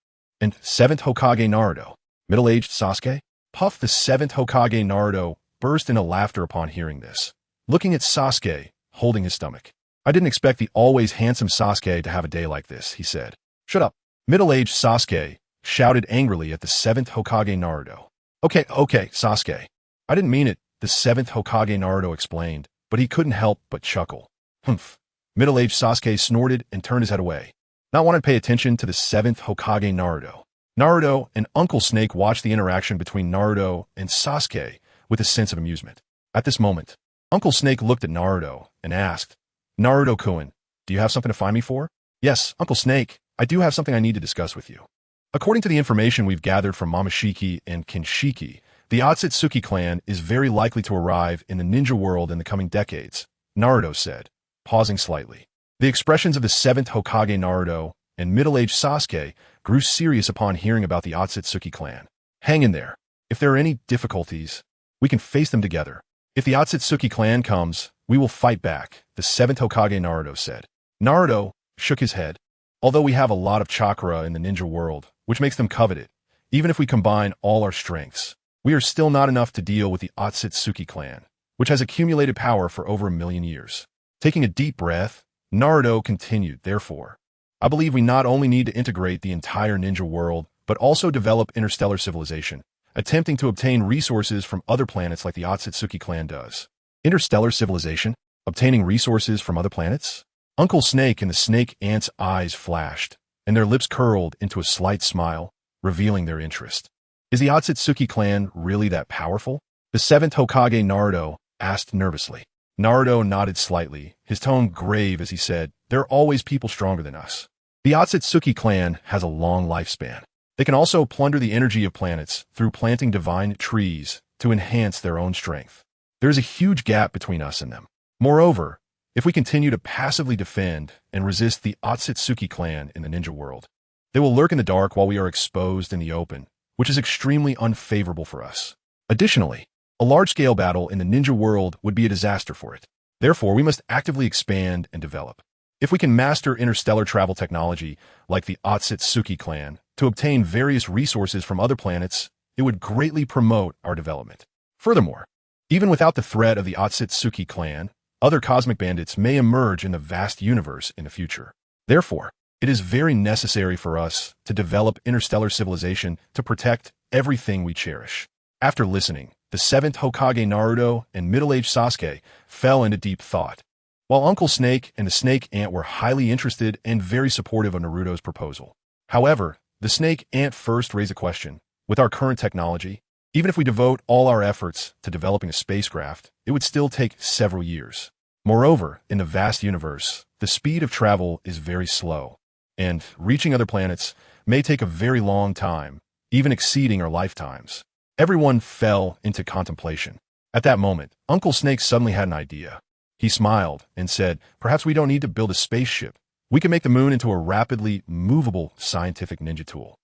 Speaker 1: And 7th Hokage Naruto. Middle-aged Sasuke? Puff the 7th Hokage Naruto burst into laughter upon hearing this, looking at Sasuke, holding his stomach. I didn't expect the always handsome Sasuke to have a day like this, he said. Shut up. Middle-aged Sasuke shouted angrily at the 7th Hokage Naruto. Okay, Sasuke. I didn't mean it, the 7th Hokage Naruto explained, but he couldn't help but chuckle. Humph. Middle-aged Sasuke snorted and turned his head away. Not wanting to pay attention to the 7th Hokage Naruto. Naruto and Uncle Snake watched the interaction between Naruto and Sasuke with a sense of amusement. At this moment, Uncle Snake looked at Naruto and asked, Naruto-kun, do you have something to find me for? Yes, Uncle Snake, I do have something I need to discuss with you. According to the information we've gathered from Momoshiki and Kinshiki, the Otsutsuki clan is very likely to arrive in the ninja world in the coming decades, Naruto said, pausing slightly. The expressions of the 7th Hokage Naruto and middle-aged Sasuke grew serious upon hearing about the Otsutsuki clan. Hang in there. If there are any difficulties, we can face them together. If the Otsutsuki clan comes, we will fight back, the 7th Hokage Naruto said. Naruto shook his head. Although we have a lot of chakra in the ninja world, which makes them coveted, even if we combine all our strengths, we are still not enough to deal with the Otsutsuki clan, which has accumulated power for over 1,000,000 years. Taking a deep breath, Naruto continued, therefore, I believe we not only need to integrate the entire ninja world, but also develop interstellar civilization, attempting to obtain resources from other planets like the Otsutsuki clan does. Interstellar civilization? Obtaining resources from other planets? Uncle Snake and the snake ant's eyes flashed, and their lips curled into a slight smile, revealing their interest. Is the Otsutsuki clan really that powerful? The 7th Hokage Naruto asked nervously. Naruto nodded slightly, his tone grave as he said, there are always people stronger than us. The Otsutsuki clan has a long lifespan. They can also plunder the energy of planets through planting divine trees to enhance their own strength. There is a huge gap between us and them. Moreover, if we continue to passively defend and resist the Otsutsuki clan in the ninja world, they will lurk in the dark while we are exposed in the open, which is extremely unfavorable for us. Additionally, a large-scale battle in the ninja world would be a disaster for it. Therefore, we must actively expand and develop. If we can master interstellar travel technology, like the Otsutsuki clan, to obtain various resources from other planets, it would greatly promote our development. Furthermore, even without the threat of the Otsutsuki clan, other cosmic bandits may emerge in the vast universe in the future. Therefore, it is very necessary for us to develop interstellar civilization to protect everything we cherish. After listening, the 7th Hokage Naruto and middle-aged Sasuke fell into deep thought, while Uncle Snake and the snake ant were highly interested and very supportive of Naruto's proposal. However, the snake ant first raised a question. With our current technology, even if we devote all our efforts to developing a spacecraft, it would still take several years. Moreover, in the vast universe, the speed of travel is very slow, and reaching other planets may take a very long time, even exceeding our lifetimes. Everyone fell into contemplation. At that moment, Uncle Snake suddenly had an idea. He smiled and said, perhaps we don't need to build a spaceship. We can make the moon into a rapidly movable scientific ninja tool.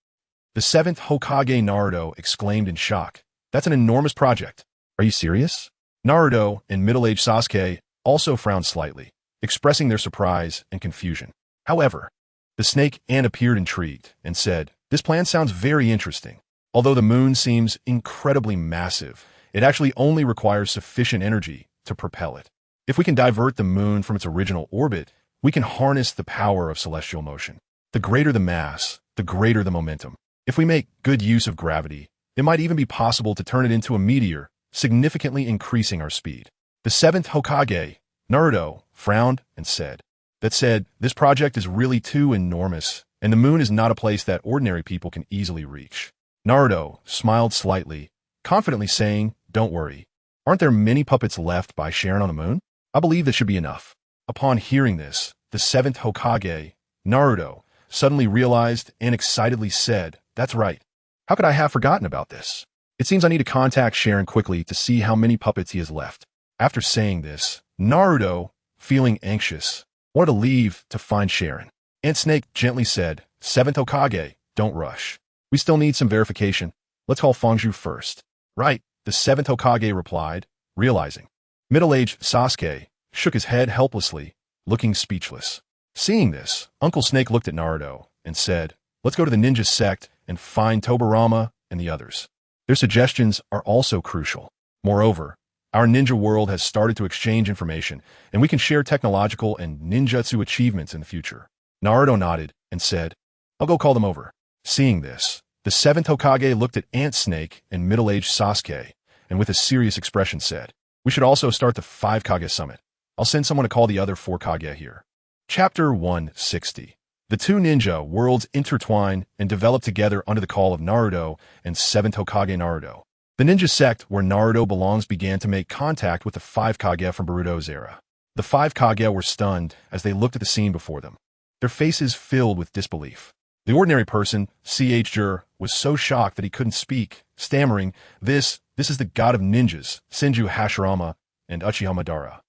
Speaker 1: The 7th Hokage Naruto exclaimed in shock. That's an enormous project. Are you serious? Naruto and middle-aged Sasuke also frowned slightly, expressing their surprise and confusion. However, the snake ant appeared intrigued and said, this plan sounds very interesting. Although the moon seems incredibly massive, it actually only requires sufficient energy to propel it. If we can divert the moon from its original orbit, we can harness the power of celestial motion. The greater the mass, the greater the momentum. If we make good use of gravity, it might even be possible to turn it into a meteor, significantly increasing our speed. The 7th Hokage, Naruto, frowned and said, that said, this project is really too enormous, and the moon is not a place that ordinary people can easily reach. Naruto smiled slightly, confidently saying, don't worry. Aren't there many puppets left by Sharon on the moon? I believe that should be enough. Upon hearing this, the 7th Hokage, Naruto, suddenly realized and excitedly said, That's right. How could I have forgotten about this? It seems I need to contact Sharon quickly to see how many puppets he has left. After saying this, Naruto, feeling anxious, wanted to leave to find Sharon. Ant Snake gently said, "Seventh Hokage, don't rush. We still need some verification. Let's call Fangzhu first." "Right," the seventh Hokage replied, realizing. Middle-aged Sasuke shook his head helplessly, looking speechless. Seeing this, Uncle Snake looked at Naruto and said, "Let's go to the ninja sect and find Tobirama and the others. Their suggestions are also crucial. Moreover, our ninja world has started to exchange information, and we can share technological and ninjutsu achievements in the future." Naruto nodded and said, "I'll go call them over." Seeing this, the seventh Hokage looked at Ant Snake and middle-aged Sasuke, and with a serious expression said, "We should also start the 5 Kage Summit. I'll send someone to call the other 4 Kage here." Chapter 160. The two ninja worlds intertwine and develop together under the call of Naruto and 7th Hokage Naruto. The ninja sect where Naruto belongs began to make contact with the 5 Kage from Boruto's era. The 5 Kage were stunned as they looked at the scene before them, their faces filled with disbelief. The ordinary person, Jur, was so shocked that he couldn't speak, stammering, This is the god of ninjas, Senju Hashirama and Uchiha Madara."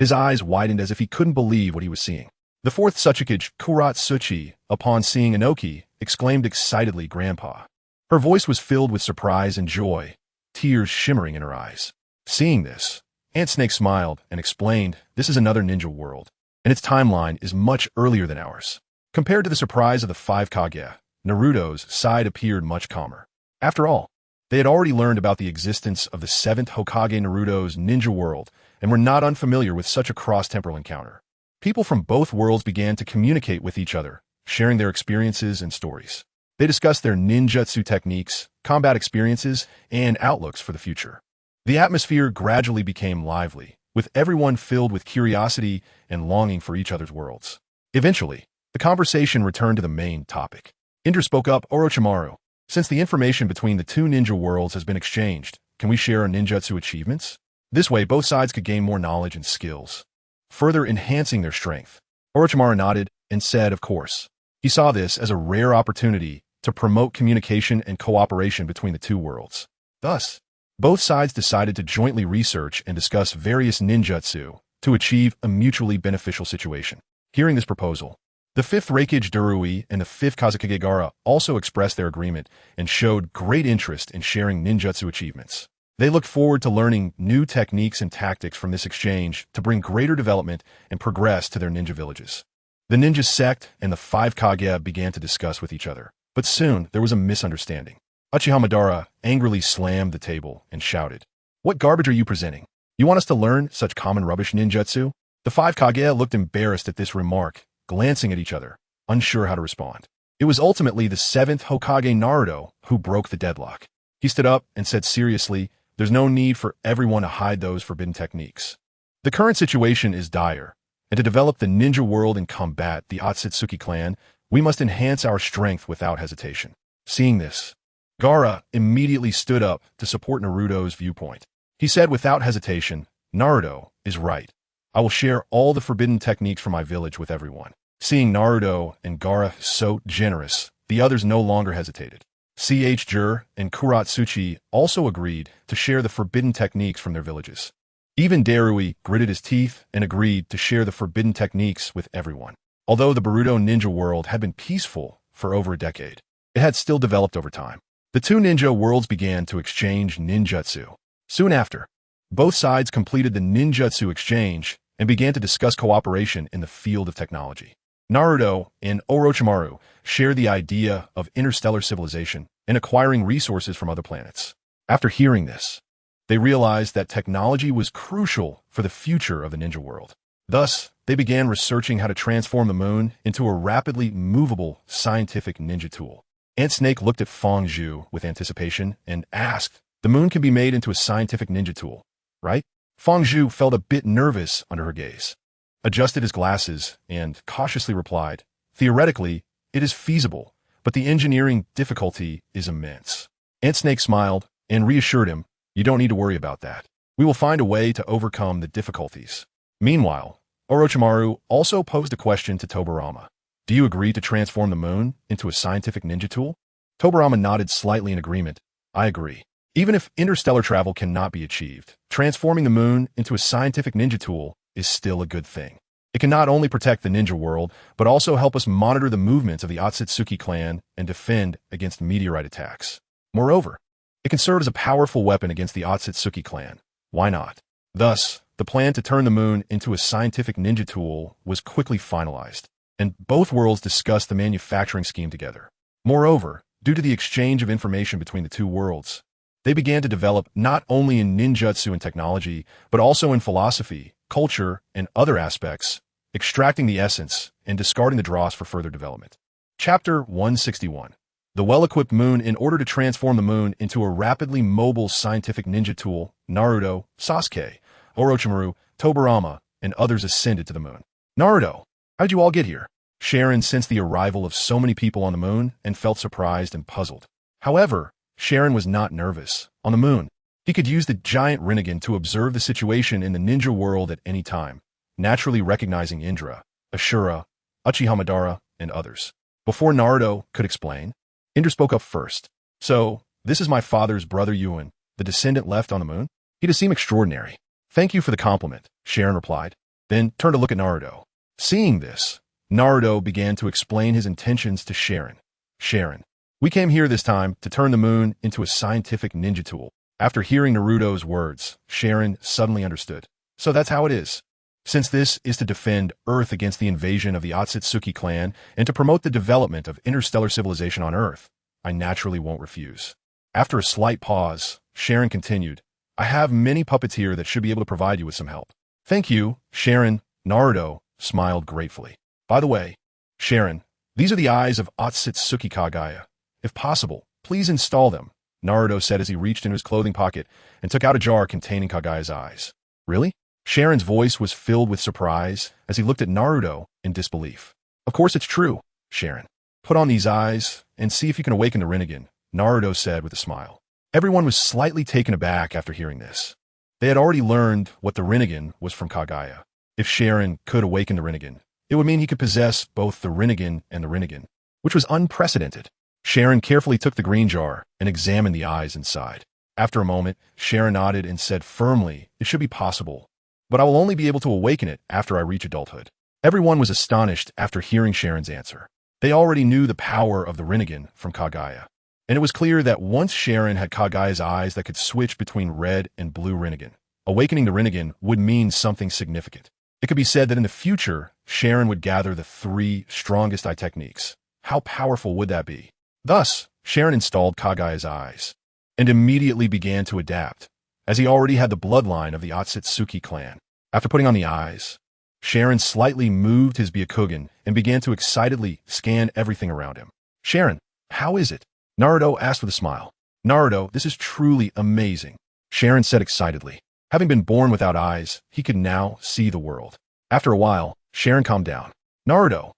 Speaker 1: His eyes widened as if he couldn't believe what he was seeing. The fourth Tsuchikage, Kuratsuchi, upon seeing Inoki, exclaimed excitedly, "Grandpa." Her voice was filled with surprise and joy, tears shimmering in her eyes. Seeing this, Ant Snake smiled and explained, "This is another ninja world, and its timeline is much earlier than ours." Compared to the surprise of the 5 Kage, Naruto's side appeared much calmer. After all, they had already learned about the existence of the 7th Hokage Naruto's ninja world and were not unfamiliar with such a cross-temporal encounter. People from both worlds began to communicate with each other, sharing their experiences and stories. They discussed their ninjutsu techniques, combat experiences, and outlooks for the future. The atmosphere gradually became lively, with everyone filled with curiosity and longing for each other's worlds. Eventually, the conversation returned to the main topic. Indra spoke up, "Orochimaru, since the information between the two ninja worlds has been exchanged, can we share our ninjutsu achievements? This way, both sides could gain more knowledge and skills, further enhancing their strength." Orochimaru nodded and said, "Of course." He saw this as a rare opportunity to promote communication and cooperation between the two worlds. Thus, both sides decided to jointly research and discuss various ninjutsu to achieve a mutually beneficial situation. Hearing this proposal, the 5th Raikage Durui and the 5th Kazekage Gaara also expressed their agreement and showed great interest in sharing ninjutsu achievements. They looked forward to learning new techniques and tactics from this exchange to bring greater development and progress to their ninja villages. The ninja sect and the 5 Kage began to discuss with each other, but soon there was a misunderstanding. Uchiha Madara angrily slammed the table and shouted, "What garbage are you presenting? You want us to learn such common rubbish ninjutsu?" The 5 Kage looked embarrassed at this remark, glancing at each other, unsure how to respond. It was ultimately the 7th Hokage Naruto who broke the deadlock. He stood up and said seriously, "There's no need for everyone to hide those forbidden techniques. The current situation is dire, and to develop the ninja world and combat the Otsutsuki clan, we must enhance our strength without hesitation." Seeing this, Gaara immediately stood up to support Naruto's viewpoint. He said without hesitation, "Naruto is right. I will share all the forbidden techniques from my village with everyone." Seeing Naruto and Gaara so generous, the others no longer hesitated. Jur and Kuratsuchi also agreed to share the forbidden techniques from their villages. Even Darui gritted his teeth and agreed to share the forbidden techniques with everyone. Although the Boruto ninja world had been peaceful for over a decade, it had still developed over time. The two ninja worlds began to exchange ninjutsu. Soon after, both sides completed the ninjutsu exchange and began to discuss cooperation in the field of technology. Naruto and Orochimaru shared the idea of interstellar civilization and acquiring resources from other planets. After hearing this, they realized that technology was crucial for the future of the ninja world. Thus, they began researching how to transform the moon into a rapidly movable scientific ninja tool. Ant Snake looked at Fangzhu with anticipation and asked, "The moon can be made into a scientific ninja tool, right?" Fangzhu felt a bit nervous under her gaze, adjusted his glasses, and cautiously replied, "Theoretically, it is feasible, but the engineering difficulty is immense." Ant Snake smiled and reassured him, "You don't need to worry about that. We will find a way to overcome the difficulties." Meanwhile, Orochimaru also posed a question to Tobirama. "Do you agree to transform the moon into a scientific ninja tool?" Tobirama nodded slightly in agreement. I agree. Even if interstellar travel cannot be achieved, transforming the moon into a scientific ninja tool is still a good thing. It can not only protect the ninja world, but also help us monitor the movements of the Otsutsuki clan and defend against meteorite attacks. Moreover, it can serve as a powerful weapon against the Otsutsuki clan. Why not? Thus, the plan to turn the moon into a scientific ninja tool was quickly finalized, and both worlds discussed the manufacturing scheme together. Moreover, due to the exchange of information between the two worlds, they began to develop not only in ninjutsu and technology, but also in philosophy, culture, and other aspects, extracting the essence and discarding the dross for further development. Chapter 161. The well-equipped moon. In order to transform the moon into a rapidly mobile scientific ninja tool, Naruto, Sasuke, Orochimaru, Tobirama, and others ascended to the moon. Naruto, how'd you all get here? Sharon sensed the arrival of so many people on the moon and felt surprised and puzzled. However, Sharon was not nervous. On the moon, he could use the giant Rinnegan to observe the situation in the ninja world at any time, naturally recognizing Indra, Ashura, Uchiha Madara, and others. Before Naruto could explain, Indra spoke up first. So, this is my father's brother Yuan, the descendant left on the moon? He does seem extraordinary. Thank you for the compliment, Sharon replied, then turned to look at Naruto. Seeing this, Naruto began to explain his intentions to Sharon. Sharon, we came here this time to turn the moon into a scientific ninja tool. After hearing Naruto's words, Sharon suddenly understood. So that's how it is. Since this is to defend Earth against the invasion of the Otsutsuki clan and to promote the development of interstellar civilization on Earth, I naturally won't refuse. After a slight pause, Sharon continued, I have many puppets here that should be able to provide you with some help. Thank you, Sharon. Naruto smiled gratefully. By the way, Sharon, these are the eyes of Otsutsuki Kagaya. If possible, please install them, Naruto said as he reached into his clothing pocket and took out a jar containing Kagaya's eyes. Really? Sharon's voice was filled with surprise as he looked at Naruto in disbelief. Of course it's true, Sharon. Put on these eyes and see if you can awaken the Rinnegan, Naruto said with a smile. Everyone was slightly taken aback after hearing this. They had already learned what the Rinnegan was from Kagaya. If Sharon could awaken the Rinnegan, it would mean he could possess both the Rinnegan and the Rinnegan, which was unprecedented. Sharon carefully took the green jar and examined the eyes inside. After a moment, Sharon nodded and said firmly, it should be possible, but I will only be able to awaken it after I reach adulthood. Everyone was astonished after hearing Sharon's answer. They already knew the power of the Rinnegan from Kagaya, and it was clear that once Sharon had Kagaya's eyes that could switch between red and blue Rinnegan, awakening the Rinnegan would mean something significant. It could be said that in the future, Sharon would gather the 3 strongest eye techniques. How powerful would that be? Thus, Sharon installed Kagaya's eyes and immediately began to adapt, as he already had the bloodline of the Otsutsuki clan. After putting on the eyes, Sharon slightly moved his Byakugan and began to excitedly scan everything around him. Sharon, how is it? Naruto asked with a smile. Naruto, this is truly amazing, Sharon said excitedly. Having been born without eyes, he could now see the world. After a while, Sharon calmed down. Naruto,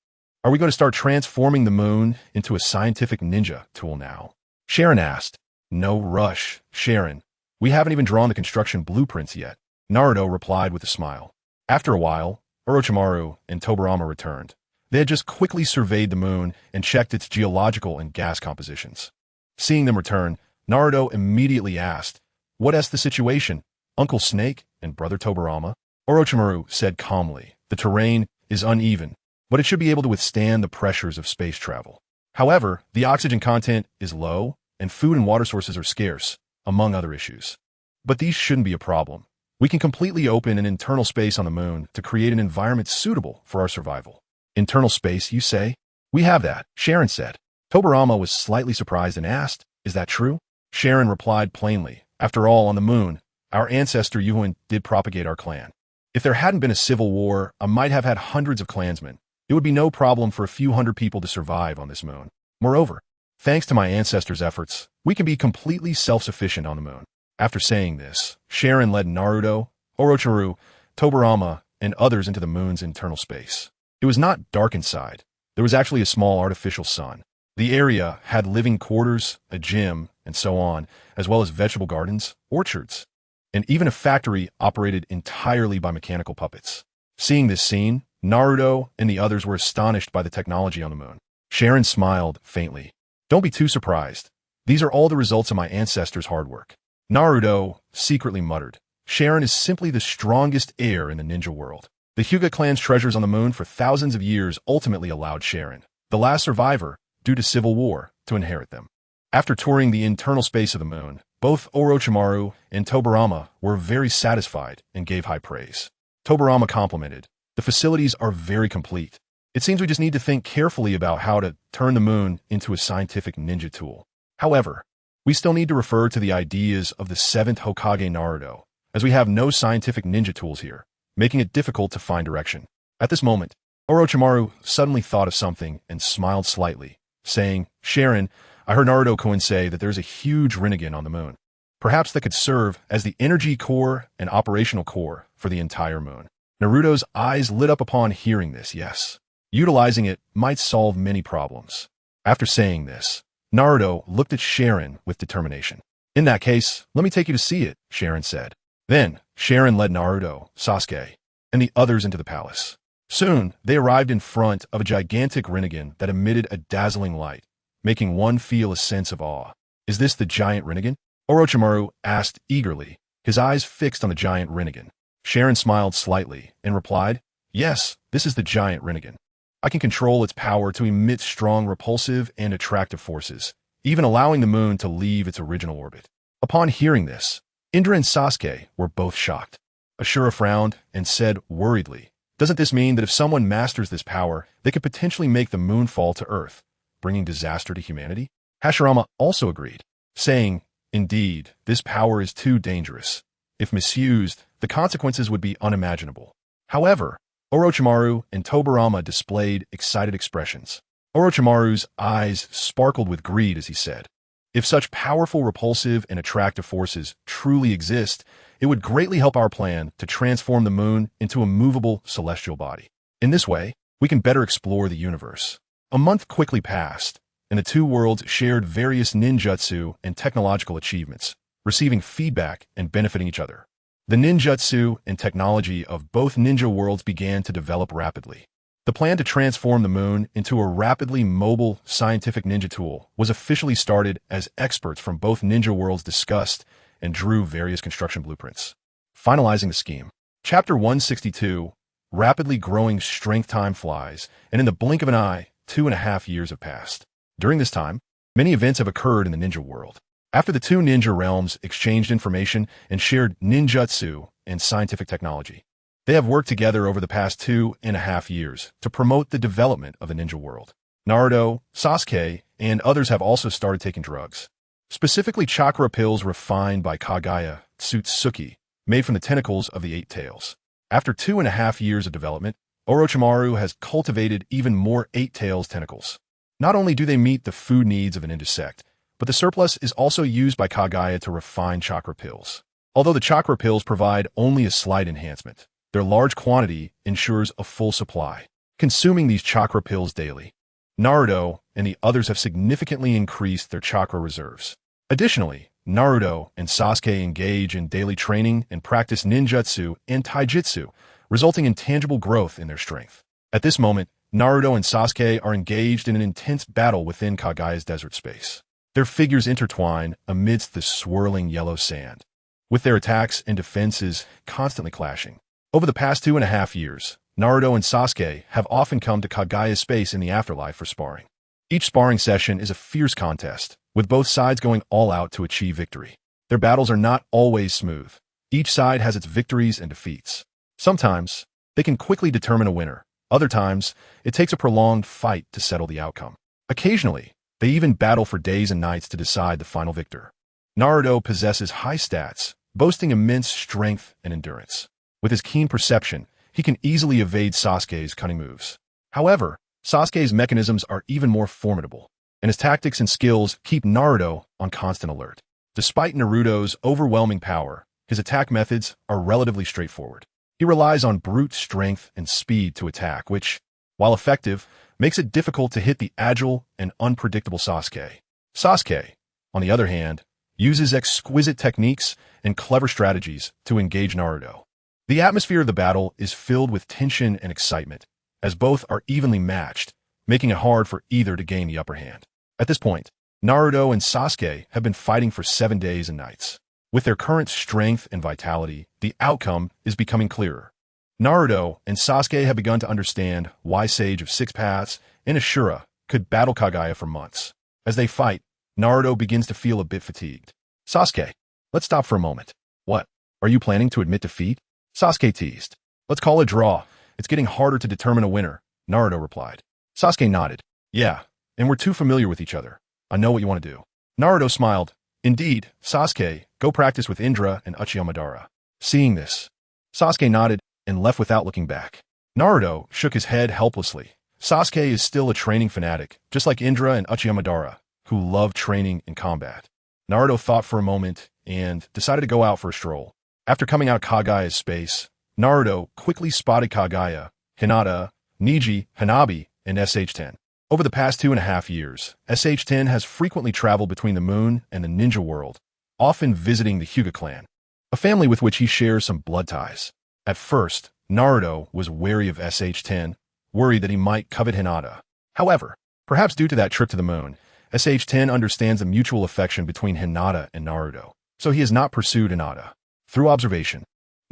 Speaker 1: are we going to start transforming the moon into a scientific ninja tool now? Sharon asked. No rush, Sharon. We haven't even drawn the construction blueprints yet, Naruto replied with a smile. After a while, Orochimaru and Tobirama returned. They had just quickly surveyed the moon and checked its geological and gas compositions. Seeing them return, Naruto immediately asked, What's the situation, Uncle Snake and Brother Tobirama? Orochimaru said calmly, the terrain is uneven, but it should be able to withstand the pressures of space travel. However, the oxygen content is low, and food and water sources are scarce, among other issues. But these shouldn't be a problem. We can completely open an internal space on the moon to create an environment suitable for our survival. Internal space, you say? We have that, Sharon said. Tobirama was slightly surprised and asked, Is that true? Sharon replied plainly, After all, on the moon, our ancestor Yuan did propagate our clan. If there hadn't been a civil war, I might have had hundreds of clansmen. It would be no problem for a few hundred people to survive on this moon. Moreover, thanks to my ancestors' efforts, we can be completely self-sufficient on the moon. After saying this, Sharon led Naruto, Orochimaru, Tobirama, and others into the moon's internal space. It was not dark inside. There was actually a small artificial sun. The area had living quarters, a gym, and so on, as well as vegetable gardens, orchards, and even a factory operated entirely by mechanical puppets. Seeing this scene, Naruto and the others were astonished by the technology on the moon. Sharon smiled faintly. Don't be too surprised. These are all the results of my ancestors' hard work. Naruto secretly muttered. Sharon is simply the strongest heir in the ninja world. The Hyuga clan's treasures on the moon for thousands of years ultimately allowed Sharon, the last survivor, due to civil war, to inherit them. After touring the internal space of the moon, both Orochimaru and Tobirama were very satisfied and gave high praise. Tobirama complimented, "The facilities are very complete. It seems we just need to think carefully about how to turn the moon into a scientific ninja tool. However, we still need to refer to the ideas of the 7th Hokage Naruto, as we have no scientific ninja tools here, making it difficult to find direction." At this moment, Orochimaru suddenly thought of something and smiled slightly, saying, "Sharon, I heard Naruto-kun say that there's a huge Rinnegan on the moon. Perhaps that could serve as the energy core and operational core for the entire moon." Naruto's eyes lit up upon hearing this. Yes, utilizing it might solve many problems. After saying this, Naruto looked at Sharon with determination. "In that case, let me take you to see it," Sharon said. Then, Sharon led Naruto, Sasuke, and the others into the palace. Soon, they arrived in front of a gigantic Rinnegan that emitted a dazzling light, making one feel a sense of awe. "Is this the giant Rinnegan?" Orochimaru asked eagerly, his eyes fixed on the giant Rinnegan. Sharon smiled slightly and replied, "Yes, this is the giant Rinnegan. I can control its power to emit strong repulsive and attractive forces, even allowing the moon to leave its original orbit." Upon hearing this, Indra and Sasuke were both shocked. Ashura frowned and said worriedly, "Doesn't this mean that if someone masters this power, they could potentially make the moon fall to Earth, bringing disaster to humanity?" Hashirama also agreed, saying, "Indeed, this power is too dangerous. If misused, the consequences would be unimaginable." However, Orochimaru and Tobirama displayed excited expressions. Orochimaru's eyes sparkled with greed as he said, "If such powerful, repulsive, and attractive forces truly exist, it would greatly help our plan to transform the moon into a movable celestial body. In this way, we can better explore the universe." A month quickly passed, and the two worlds shared various ninjutsu and technological achievements, receiving feedback and benefiting each other. The ninjutsu and technology of both ninja worlds began to develop rapidly. The plan to transform the moon into a rapidly mobile scientific ninja tool was officially started as experts from both ninja worlds discussed and drew various construction blueprints. Finalizing the scheme. Chapter 162, Rapidly Growing Strength. Time flies, and in the blink of an eye, 2.5 years have passed. During this time, many events have occurred in the ninja world. After the two ninja realms exchanged information and shared ninjutsu and scientific technology, they have worked together over the past 2.5 years to promote the development of the ninja world. Naruto, Sasuke, and others have also started taking drugs, specifically chakra pills refined by Kagaya Tsutsuki, made from the tentacles of the 8 tails. After 2.5 years of development, Orochimaru has cultivated even more 8 tails tentacles. Not only do they meet the food needs of an insect, but the surplus is also used by Kagaya to refine chakra pills. Although the chakra pills provide only a slight enhancement, their large quantity ensures a full supply. Consuming these chakra pills daily, Naruto and the others have significantly increased their chakra reserves. Additionally, Naruto and Sasuke engage in daily training and practice ninjutsu and taijutsu, resulting in tangible growth in their strength. At this moment, Naruto and Sasuke are engaged in an intense battle within Kagaya's desert space. Their figures intertwine amidst the swirling yellow sand, with their attacks and defenses constantly clashing. Over the past 2.5 years, Naruto and Sasuke have often come to Kagaya's space in the afterlife for sparring. Each sparring session is a fierce contest, with both sides going all out to achieve victory. Their battles are not always smooth. Each side has its victories and defeats. Sometimes, they can quickly determine a winner. Other times, it takes a prolonged fight to settle the outcome. Occasionally, they even battle for days and nights to decide the final victor. Naruto possesses high stats, boasting immense strength and endurance. With his keen perception, he can easily evade Sasuke's cunning moves. However, Sasuke's mechanisms are even more formidable, and his tactics and skills keep Naruto on constant alert. Despite Naruto's overwhelming power, his attack methods are relatively straightforward. He relies on brute strength and speed to attack, which, while effective, makes it difficult to hit the agile and unpredictable Sasuke. Sasuke, on the other hand, uses exquisite techniques and clever strategies to engage Naruto. The atmosphere of the battle is filled with tension and excitement, as both are evenly matched, making it hard for either to gain the upper hand. At this point, Naruto and Sasuke have been fighting for 7 days and nights. With their current strength and vitality, the outcome is becoming clearer. Naruto and Sasuke have begun to understand why Sage of Six Paths and Ashura could battle Kaguya for months. As they fight, Naruto begins to feel a bit fatigued. Sasuke, let's stop for a moment. What? Are you planning to admit defeat? Sasuke teased. Let's call it a draw. It's getting harder to determine a winner, Naruto replied. Sasuke nodded. Yeah, and we're too familiar with each other. I know what you want to do. Naruto smiled. Indeed, Sasuke, go practice with Indra and Uchiha. Seeing this, Sasuke nodded and left without looking back. Naruto shook his head helplessly. Sasuke is still a training fanatic, just like Indra and Uchiha, who love training and combat. Naruto thought for a moment and decided to go out for a stroll. After coming out of Kaguya's space, Naruto quickly spotted Kaguya, Hinata, Neji, Hanabi, and SH-10. Over the past 2.5 years, SH-10 has frequently traveled between the moon and the ninja world, often visiting the Hyuga clan, a family with which he shares some blood ties. At first, Naruto was wary of SH-10, worried that he might covet Hinata. However, perhaps due to that trip to the moon, SH-10 understands the mutual affection between Hinata and Naruto, so he has not pursued Hinata. Through observation,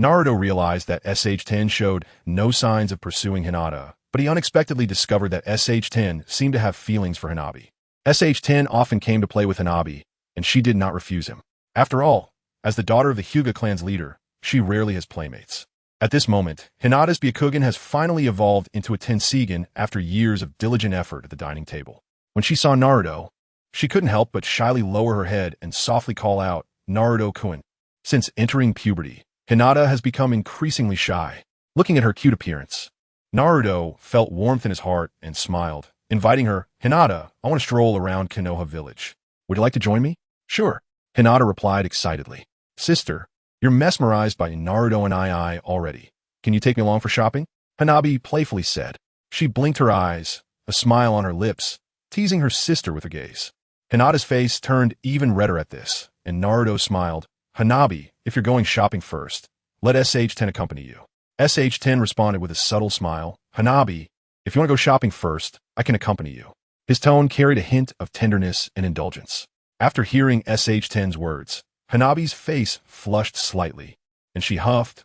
Speaker 1: Naruto realized that SH-10 showed no signs of pursuing Hinata, but he unexpectedly discovered that SH-10 seemed to have feelings for Hanabi. SH-10 often came to play with Hanabi, and she did not refuse him. After all, as the daughter of the Hyuga clan's leader, she rarely has playmates. At this moment, Hinata's Byakugan has finally evolved into a Tenseigan after years of diligent effort at the dining table. When she saw Naruto, she couldn't help but shyly lower her head and softly call out, Naruto-kun. Since entering puberty, Hinata has become increasingly shy. Looking at her cute appearance, Naruto felt warmth in his heart and smiled, inviting her, Hinata, I want to stroll around Konoha village. Would you like to join me? Sure, Hinata replied excitedly. Sister, you're mesmerized by Naruto and I already. Can you take me along for shopping? Hanabi playfully said. She blinked her eyes, a smile on her lips, teasing her sister with her gaze. Hinata's face turned even redder at this, and Naruto smiled. Hanabi, if you're going shopping first, let SH-10 accompany you. SH-10 responded with a subtle smile. Hanabi, if you want to go shopping first, I can accompany you. His tone carried a hint of tenderness and indulgence. After hearing SH-10's words, Hanabi's face flushed slightly, and she huffed,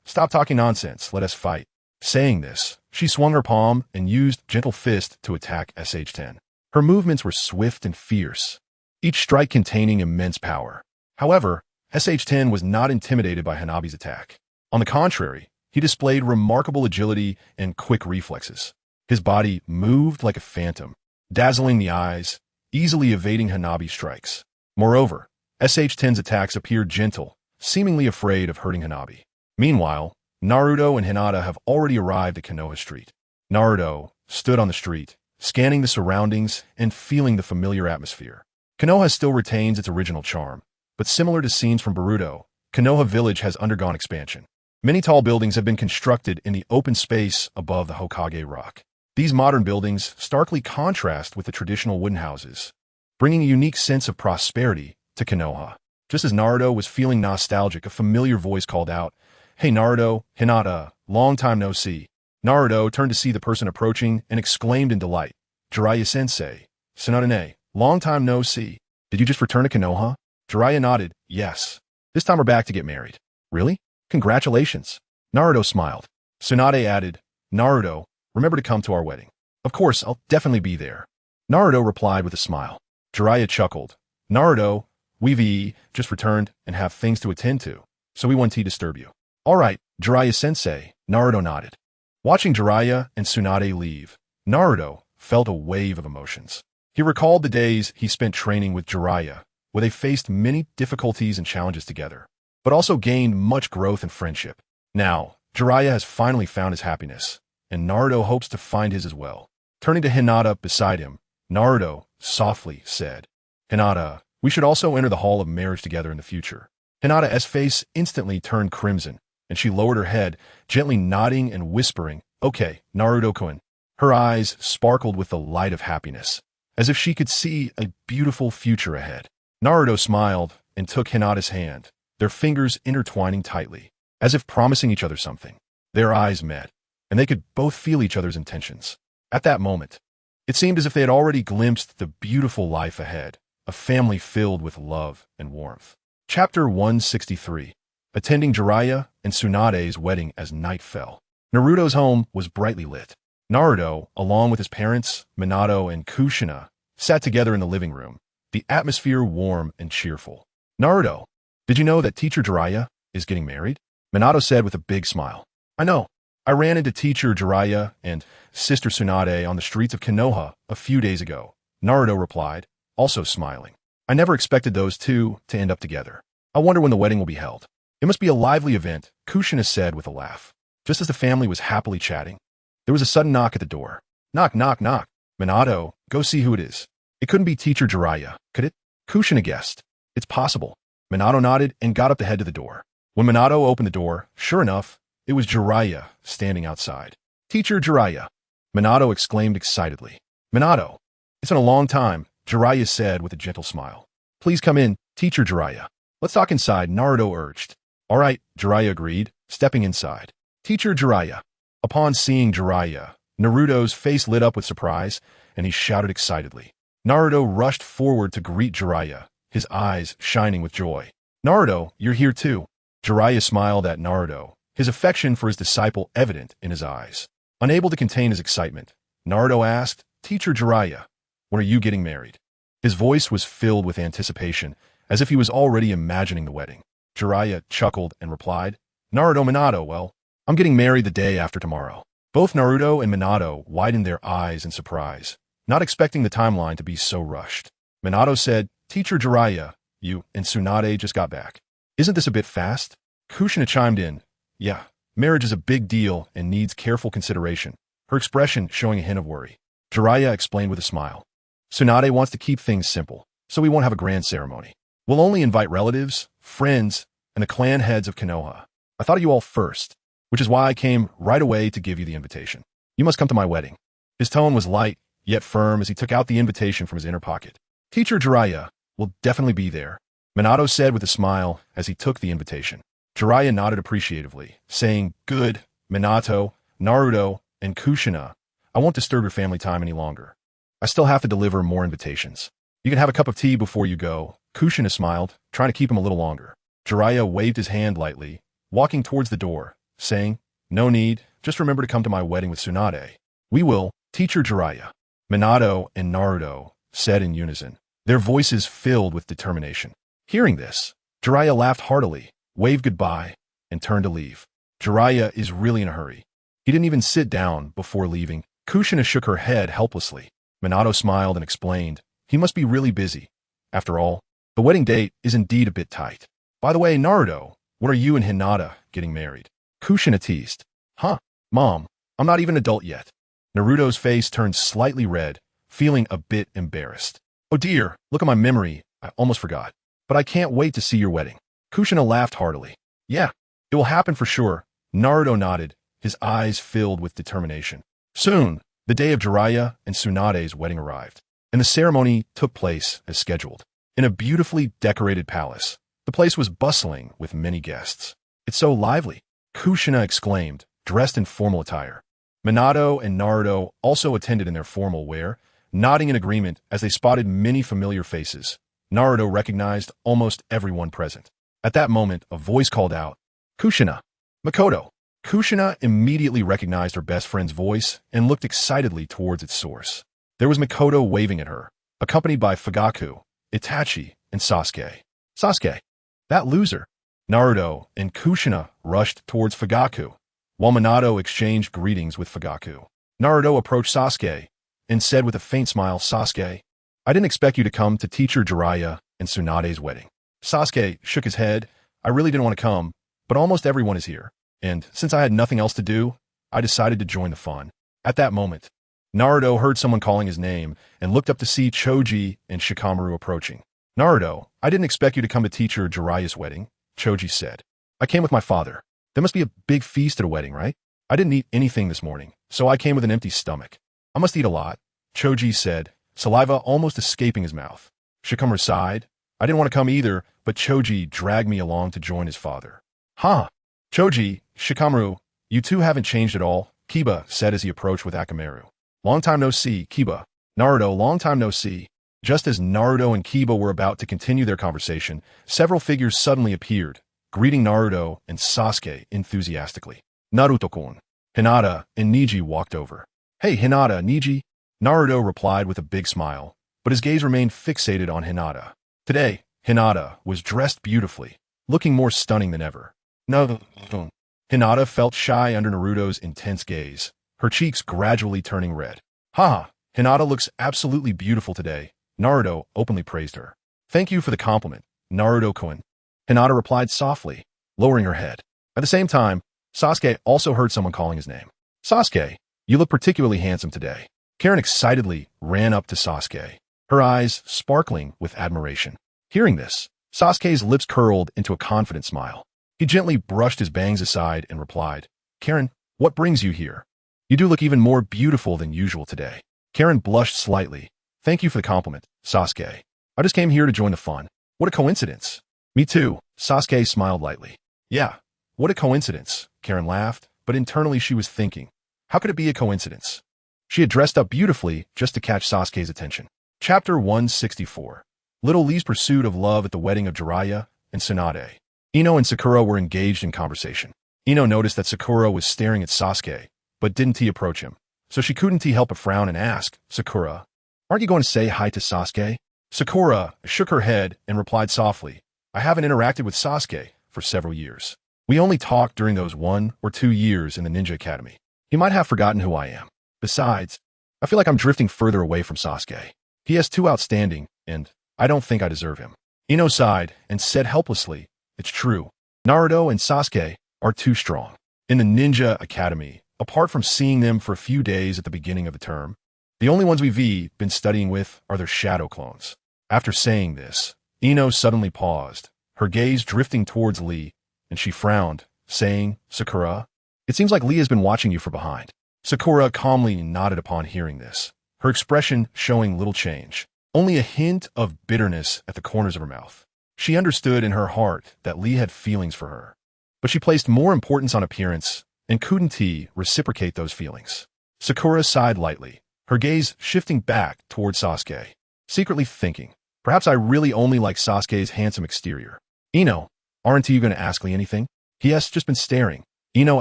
Speaker 1: Stop talking nonsense, let us fight. Saying this, she swung her palm and used gentle fist to attack SH-10. Her movements were swift and fierce, each strike containing immense power. However, SH-10 was not intimidated by Hanabi's attack. On the contrary, he displayed remarkable agility and quick reflexes. His body moved like a phantom, dazzling the eyes, easily evading Hanabi's strikes. Moreover, SH-10's attacks appeared gentle, seemingly afraid of hurting Hanabi. Meanwhile, Naruto and Hinata have already arrived at Konoha Street. Naruto stood on the street, scanning the surroundings and feeling the familiar atmosphere. Konoha still retains its original charm, but similar to scenes from Boruto, Konoha Village has undergone expansion. Many tall buildings have been constructed in the open space above the Hokage Rock. These modern buildings starkly contrast with the traditional wooden houses, bringing a unique sense of prosperity to Konoha. Just as Naruto was feeling nostalgic, a familiar voice called out, Hey Naruto, Hinata, long time no see. Naruto turned to see the person approaching and exclaimed in delight, Jiraiya-sensei, Tsunade, long time no see. Did you just return to Konoha? Jiraiya nodded, yes. This time we're back to get married. Really? Congratulations. Naruto smiled. Tsunade added, Naruto, remember to come to our wedding. Of course, I'll definitely be there. Naruto replied with a smile. Jiraiya chuckled. Naruto, we've just returned and have things to attend to, so we won't disturb you. All right, Jiraiya-sensei, Naruto nodded. Watching Jiraiya and Tsunade leave, Naruto felt a wave of emotions. He recalled the days he spent training with Jiraiya, where they faced many difficulties and challenges together, but also gained much growth and friendship. Now, Jiraiya has finally found his happiness, and Naruto hopes to find his as well. Turning to Hinata beside him, Naruto softly said, Hinata, we should also enter the hall of marriage together in the future. Hinata's face instantly turned crimson, and she lowered her head, gently nodding and whispering, Okay, Naruto-kun. Her eyes sparkled with the light of happiness, as if she could see a beautiful future ahead. Naruto smiled and took Hinata's hand, their fingers intertwining tightly, as if promising each other something. Their eyes met, and they could both feel each other's intentions. At that moment, it seemed as if they had already glimpsed the beautiful life ahead, a family filled with love and warmth. Chapter 163. Attending Jiraiya and Tsunade's wedding as night fell. Naruto's home was brightly lit. Naruto, along with his parents, Minato and Kushina, sat together in the living room, the atmosphere warm and cheerful. Naruto, did you know that Teacher Jiraiya is getting married? Minato said with a big smile. I know. I ran into Teacher Jiraiya and Sister Tsunade on the streets of Konoha a few days ago, Naruto replied, also smiling. I never expected those two to end up together. I wonder when the wedding will be held. It must be a lively event, Kushina said with a laugh. Just as the family was happily chatting, there was a sudden knock at the door. Knock, knock, knock. Minato, go see who it is. It couldn't be Teacher Jiraiya, could it? Kushina guessed. It's possible. Minato nodded and got up to head to the door. When Minato opened the door, sure enough, it was Jiraiya standing outside. Teacher Jiraiya, Minato exclaimed excitedly. Minato, it's been a long time, Jiraiya said with a gentle smile. Please come in, Teacher Jiraiya. Let's talk inside, Naruto urged. All right, Jiraiya agreed, stepping inside. Teacher Jiraiya. Upon seeing Jiraiya, Naruto's face lit up with surprise, and he shouted excitedly. Naruto rushed forward to greet Jiraiya, his eyes shining with joy. Naruto, you're here too. Jiraiya smiled at Naruto, his affection for his disciple evident in his eyes. Unable to contain his excitement, Naruto asked, Teacher Jiraiya, when are you getting married? His voice was filled with anticipation, as if he was already imagining the wedding. Jiraiya chuckled and replied, Naruto Minato, well, I'm getting married the day after tomorrow. Both Naruto and Minato widened their eyes in surprise, not expecting the timeline to be so rushed. Minato said, Teacher Jiraiya, you and Tsunade just got back. Isn't this a bit fast? Kushina chimed in, yeah, marriage is a big deal and needs careful consideration, her expression showing a hint of worry. Jiraiya explained with a smile. Tsunade wants to keep things simple, so we won't have a grand ceremony. We'll only invite relatives, friends, and the clan heads of Konoha. I thought of you all first, which is why I came right away to give you the invitation. You must come to my wedding. His tone was light, yet firm as he took out the invitation from his inner pocket. Teacher Jiraiya will definitely be there, Minato said with a smile as he took the invitation. Jiraiya nodded appreciatively, saying, Good, Minato, Naruto, and Kushina. I won't disturb your family time any longer. I still have to deliver more invitations. You can have a cup of tea before you go. Kushina smiled, trying to keep him a little longer. Jiraiya waved his hand lightly, walking towards the door, saying, No need, just remember to come to my wedding with Tsunade. We will, Teacher Jiraiya. Minato and Naruto said in unison, their voices filled with determination. Hearing this, Jiraiya laughed heartily, waved goodbye, and turned to leave. Jiraiya is really in a hurry. He didn't even sit down before leaving. Kushina shook her head helplessly. Minato smiled and explained, he must be really busy. After all, the wedding date is indeed a bit tight. By the way, Naruto, when are you and Hinata getting married? Kushina teased. Huh, Mom, I'm not even an adult yet. Naruto's face turned slightly red, feeling a bit embarrassed. Oh dear, look at my memory, I almost forgot. But I can't wait to see your wedding. Kushina laughed heartily. Yeah, it will happen for sure. Naruto nodded, his eyes filled with determination. Soon, the day of Jiraiya and Tsunade's wedding arrived, and the ceremony took place as scheduled. In a beautifully decorated palace, the place was bustling with many guests. It's so lively, Kushina exclaimed, dressed in formal attire. Minato and Naruto also attended in their formal wear, nodding in agreement as they spotted many familiar faces. Naruto recognized almost everyone present. At that moment, a voice called out, Kushina, Makoto. Kushina immediately recognized her best friend's voice and looked excitedly towards its source. There was Makoto waving at her, accompanied by Fugaku, Itachi, and Sasuke. Sasuke, that loser. Naruto and Kushina rushed towards Fugaku, while Minato exchanged greetings with Fugaku. Naruto approached Sasuke and said with a faint smile, Sasuke, I didn't expect you to come to Teacher Jiraiya and Tsunade's wedding. Sasuke shook his head. I really didn't want to come, but almost everyone is here. And since I had nothing else to do, I decided to join the fun. At that moment, Naruto heard someone calling his name and looked up to see Choji and Shikamaru approaching. Naruto, I didn't expect you to come to Teacher Jiraiya's wedding, Choji said. I came with my father. There must be a big feast at a wedding, right? I didn't eat anything this morning, so I came with an empty stomach. I must eat a lot, Choji said, saliva almost escaping his mouth. Shikamaru sighed. I didn't want to come either, but Choji dragged me along to join his father. Huh. Choji, Shikamaru, you two haven't changed at all, Kiba said as he approached with Akamaru. Long time no see, Kiba. Naruto, long time no see. Just as Naruto and Kiba were about to continue their conversation, several figures suddenly appeared, greeting Naruto and Sasuke enthusiastically. Naruto-kun. Hinata and Neji walked over. Hey, Hinata, Neji. Naruto replied with a big smile, but his gaze remained fixated on Hinata. Today, Hinata was dressed beautifully, looking more stunning than ever. Naruto. Hinata felt shy under Naruto's intense gaze, her cheeks gradually turning red. Haha, Hinata looks absolutely beautiful today. Naruto openly praised her. Thank you for the compliment, Naruto-kun. Hinata replied softly, lowering her head. At the same time, Sasuke also heard someone calling his name. Sasuke, you look particularly handsome today. Karen excitedly ran up to Sasuke, her eyes sparkling with admiration. Hearing this, Sasuke's lips curled into a confident smile. He gently brushed his bangs aside and replied, Karen, what brings you here? You do look even more beautiful than usual today. Karen blushed slightly. Thank you for the compliment, Sasuke. I just came here to join the fun. What a coincidence. Me too, Sasuke smiled lightly. Yeah, what a coincidence, Karen laughed, but internally she was thinking, how could it be a coincidence? She had dressed up beautifully just to catch Sasuke's attention. Chapter 164. Little Lee's pursuit of love at the wedding of Jiraiya and Tsunade. Ino and Sakura were engaged in conversation. Ino noticed that Sakura was staring at Sasuke, but didn't he approach him. So she couldn't help but frown and ask, Sakura, aren't you going to say hi to Sasuke? Sakura shook her head and replied softly, I haven't interacted with Sasuke for several years. We only talked during those 1 or 2 years in the Ninja Academy. He might have forgotten who I am. Besides, I feel like I'm drifting further away from Sasuke. He has too outstanding, and I don't think I deserve him. Ino sighed and said helplessly, it's true. Naruto and Sasuke are too strong. In the Ninja Academy, apart from seeing them for a few days at the beginning of the term, the only ones we've been studying with are their shadow clones. After saying this, Ino suddenly paused, her gaze drifting towards Lee, and she frowned, saying, Sakura, it seems like Lee has been watching you from behind. Sakura calmly nodded upon hearing this, her expression showing little change, only a hint of bitterness at the corners of her mouth. She understood in her heart that Lee had feelings for her, but she placed more importance on appearance and couldn't reciprocate those feelings. Sakura sighed lightly, her gaze shifting back towards Sasuke, secretly thinking, perhaps I really only like Sasuke's handsome exterior. Ino, aren't you going to ask Lee anything? He has just been staring, Ino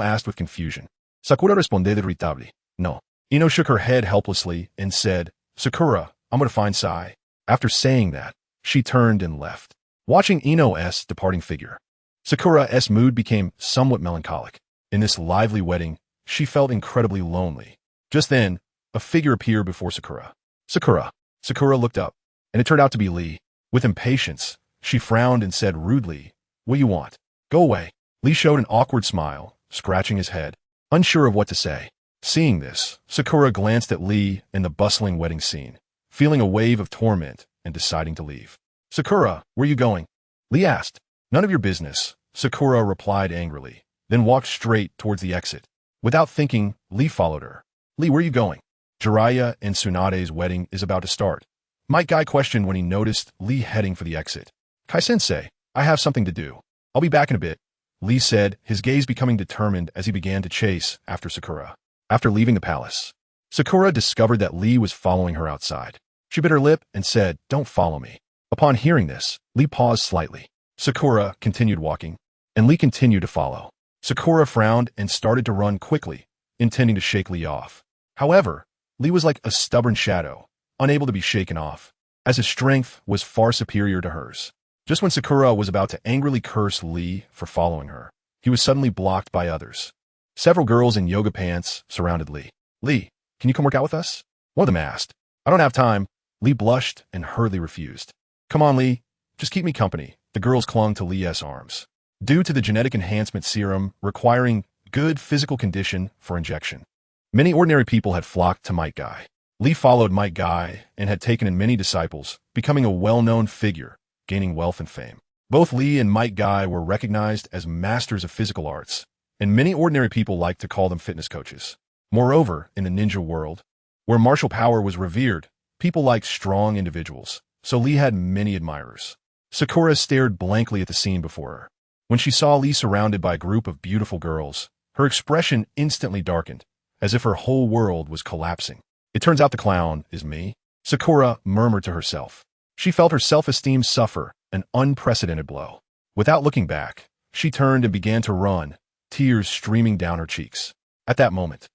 Speaker 1: asked with confusion. Sakura responded irritably. No. Ino shook her head helplessly and said, Sakura, I'm going to find Sai. After saying that, she turned and left, watching Ino's departing figure. Sakura's mood became somewhat melancholic. In this lively wedding, she felt incredibly lonely. Just then, a figure appeared before Sakura. Sakura. Sakura looked up, and it turned out to be Lee. With impatience, she frowned and said rudely, what do you want? Go away. Lee showed an awkward smile, scratching his head, unsure of what to say. Seeing this, Sakura glanced at Lee in the bustling wedding scene, feeling a wave of torment and deciding to leave. Sakura, where are you going? Lee asked. None of your business, Sakura replied angrily, then walked straight towards the exit. Without thinking, Lee followed her. Lee, where are you going? Jiraiya and Tsunade's wedding is about to start. Might Guy questioned when he noticed Lee heading for the exit. Kai-sensei, I have something to do. I'll be back in a bit, Lee said, his gaze becoming determined as he began to chase after Sakura. After leaving the palace, Sakura discovered that Lee was following her outside. She bit her lip and said, don't follow me. Upon hearing this, Lee paused slightly. Sakura continued walking, and Lee continued to follow. Sakura frowned and started to run quickly, intending to shake Lee off. However, Lee was like a stubborn shadow, unable to be shaken off, as his strength was far superior to hers. Just when Sakura was about to angrily curse Lee for following her, he was suddenly blocked by others. Several girls in yoga pants surrounded Lee. Lee, can you come work out with us? One of them asked. I don't have time. Lee blushed and hurriedly refused. Come on, Lee. Just keep me company. The girls clung to Lee's arms. Due to the genetic enhancement serum requiring good physical condition for injection, many ordinary people had flocked to Might Guy. Lee followed Might Guy and had taken in many disciples, becoming a well-known figure, gaining wealth and fame. Both Lee and Might Guy were recognized as masters of physical arts, and many ordinary people liked to call them fitness coaches. Moreover, in the ninja world, where martial power was revered, people liked strong individuals, so Lee had many admirers. Sakura stared blankly at the scene before her. When she saw Lee surrounded by a group of beautiful girls, her expression instantly darkened, as if her whole world was collapsing. It turns out the clown is me. Sakura murmured to herself. She felt her self-esteem suffer an unprecedented blow. Without looking back, she turned and began to run, tears streaming down her cheeks. At that moment,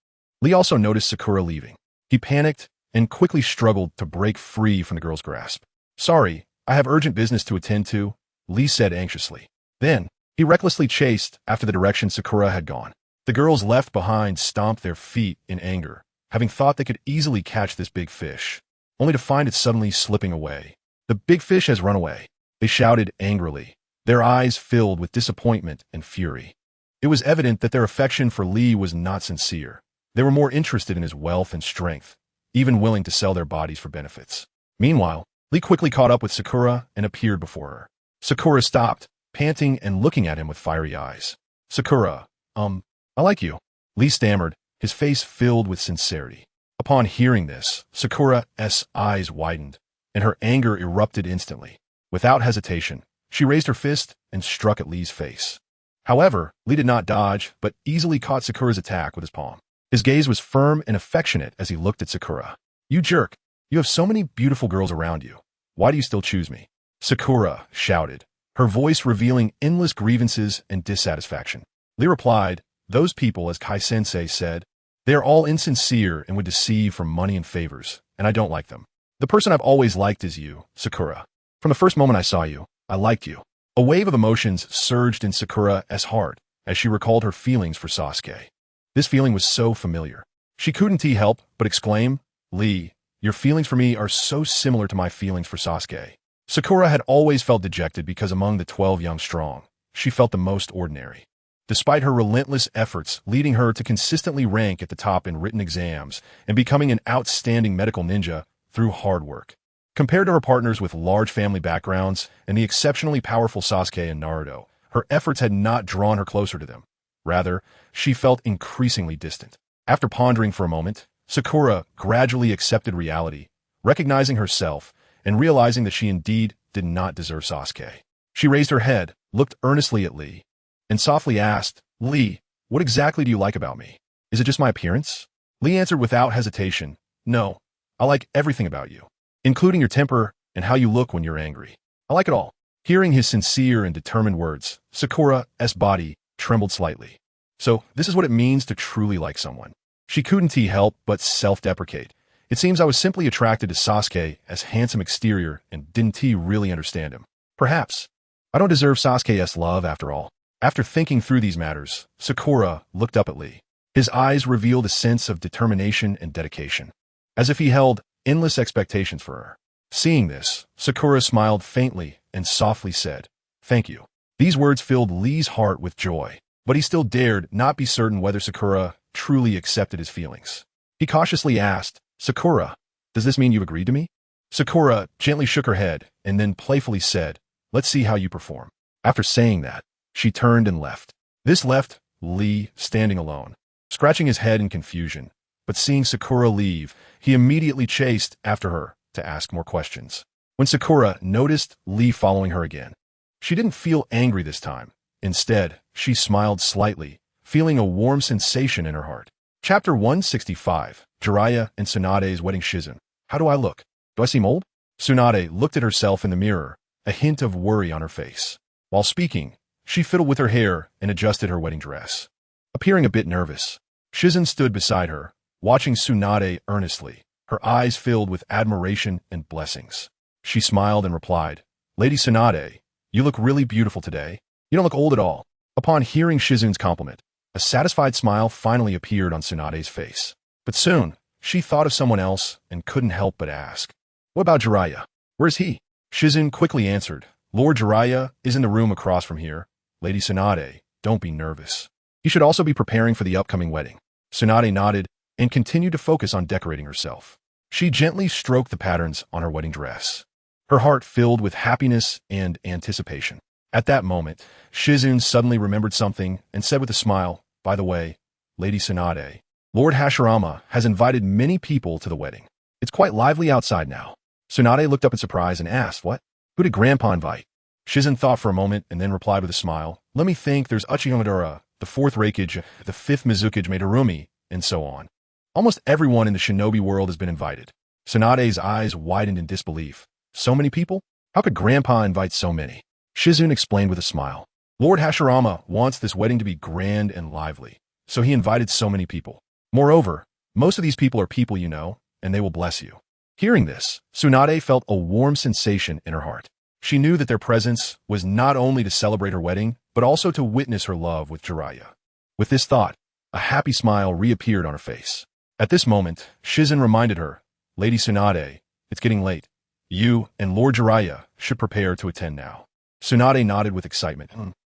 Speaker 1: Lee also noticed Sakura leaving. He panicked and quickly struggled to break free from the girl's grasp. "Sorry, I have urgent business to attend to," Lee said anxiously. Then, he recklessly chased after the direction Sakura had gone. The girls left behind stomped their feet in anger, having thought they could easily catch this big fish, only to find it suddenly slipping away. "The big fish has run away," they shouted angrily, their eyes filled with disappointment and fury. It was evident that their affection for Lee was not sincere. They were more interested in his wealth and strength, even willing to sell their bodies for benefits. Meanwhile, Lee quickly caught up with Sakura and appeared before her. Sakura stopped, panting and looking at him with fiery eyes. "Sakura, I like you," Lee stammered, his face filled with sincerity. Upon hearing this, Sakura's eyes widened, and her anger erupted instantly. Without hesitation, she raised her fist and struck at Lee's face. However, Lee did not dodge, but easily caught Sakura's attack with his palm. His gaze was firm and affectionate as he looked at Sakura. "You jerk! You have so many beautiful girls around you. Why do you still choose me?" Sakura shouted, her voice revealing endless grievances and dissatisfaction. Lee replied, "Those people, as Kai-sensei said, they are all insincere and would deceive for money and favors, and I don't like them. The person I've always liked is you, Sakura. From the first moment I saw you, I liked you." A wave of emotions surged in Sakura's heart as she recalled her feelings for Sasuke. This feeling was so familiar. She couldn't help but exclaim, "Lee, your feelings for me are so similar to my feelings for Sasuke." Sakura had always felt dejected because among the 12 young strong, she felt the most ordinary. Despite her relentless efforts leading her to consistently rank at the top in written exams and becoming an outstanding medical ninja through hard work. Compared to her partners with large family backgrounds and the exceptionally powerful Sasuke and Naruto, her efforts had not drawn her closer to them. Rather, she felt increasingly distant. After pondering for a moment, Sakura gradually accepted reality, recognizing herself and realizing that she indeed did not deserve Sasuke. She raised her head, looked earnestly at Lee, and softly asked, "Lee, what exactly do you like about me? Is it just my appearance?" Lee answered without hesitation, "No, I like everything about you, including your temper and how you look when you're angry. I like it all." Hearing his sincere and determined words, Sakura's body trembled slightly. So, this is what it means to truly like someone. She couldn't help but self-deprecate. "It seems I was simply attracted to Sasuke's handsome exterior and didn't really understand him. Perhaps I don't deserve Sasuke's love after all." After thinking through these matters, Sakura looked up at Lee. His eyes revealed a sense of determination and dedication, as if he held endless expectations for her. Seeing this, Sakura smiled faintly and softly said, "Thank you." These words filled Lee's heart with joy, but he still dared not be certain whether Sakura truly accepted his feelings. He cautiously asked, "Sakura, does this mean you've agreed to me?" Sakura gently shook her head and then playfully said, "Let's see how you perform." After saying that, she turned and left. This left Lee standing alone, scratching his head in confusion. But seeing Sakura leave, he immediately chased after her to ask more questions. When Sakura noticed Lee following her again, she didn't feel angry this time. Instead, she smiled slightly, feeling a warm sensation in her heart. Chapter 165, Jiraiya and Tsunade's Wedding. Shizen. "How do I look? Do I seem old?" Tsunade looked at herself in the mirror, a hint of worry on her face. While speaking, she fiddled with her hair and adjusted her wedding dress. Appearing a bit nervous, Shizen stood beside her, watching Tsunade earnestly, her eyes filled with admiration and blessings. She smiled and replied, "Lady Tsunade, you look really beautiful today. You don't look old at all." Upon hearing Shizen's compliment, a satisfied smile finally appeared on Tsunade's face. But soon, she thought of someone else and couldn't help but ask, "What about Jiraiya? Where's he?" Shizen quickly answered, "Lord Jiraiya is in the room across from here. Lady Tsunade, don't be nervous. He should also be preparing for the upcoming wedding." Tsunade nodded and continued to focus on decorating herself. She gently stroked the patterns on her wedding dress, her heart filled with happiness and anticipation. At that moment, Shizen suddenly remembered something and said with a smile, "By the way, Lady Tsunade, Lord Hashirama has invited many people to the wedding. It's quite lively outside now." Tsunade looked up in surprise and asked, "What? Who did Grandpa invite?" Shizen thought for a moment and then replied with a smile, "Let me think, there's Uchihamadara, the 4th Raikage, the 5th Mizukage Madarumi, and so on. Almost everyone in the shinobi world has been invited." Tsunade's eyes widened in disbelief. So many people? How could Grandpa invite so many? Shizune explained with a smile. Lord Hashirama wants this wedding to be grand and lively, so he invited so many people. Moreover, most of these people are people you know, and they will bless you. Hearing this, Tsunade felt a warm sensation in her heart. She knew that their presence was not only to celebrate her wedding, but also to witness her love with Jiraiya. With this thought, a happy smile reappeared on her face. At this moment, Shizune reminded her, Lady Tsunade, it's getting late. You and Lord Jiraiya should prepare to attend now. Tsunade nodded with excitement.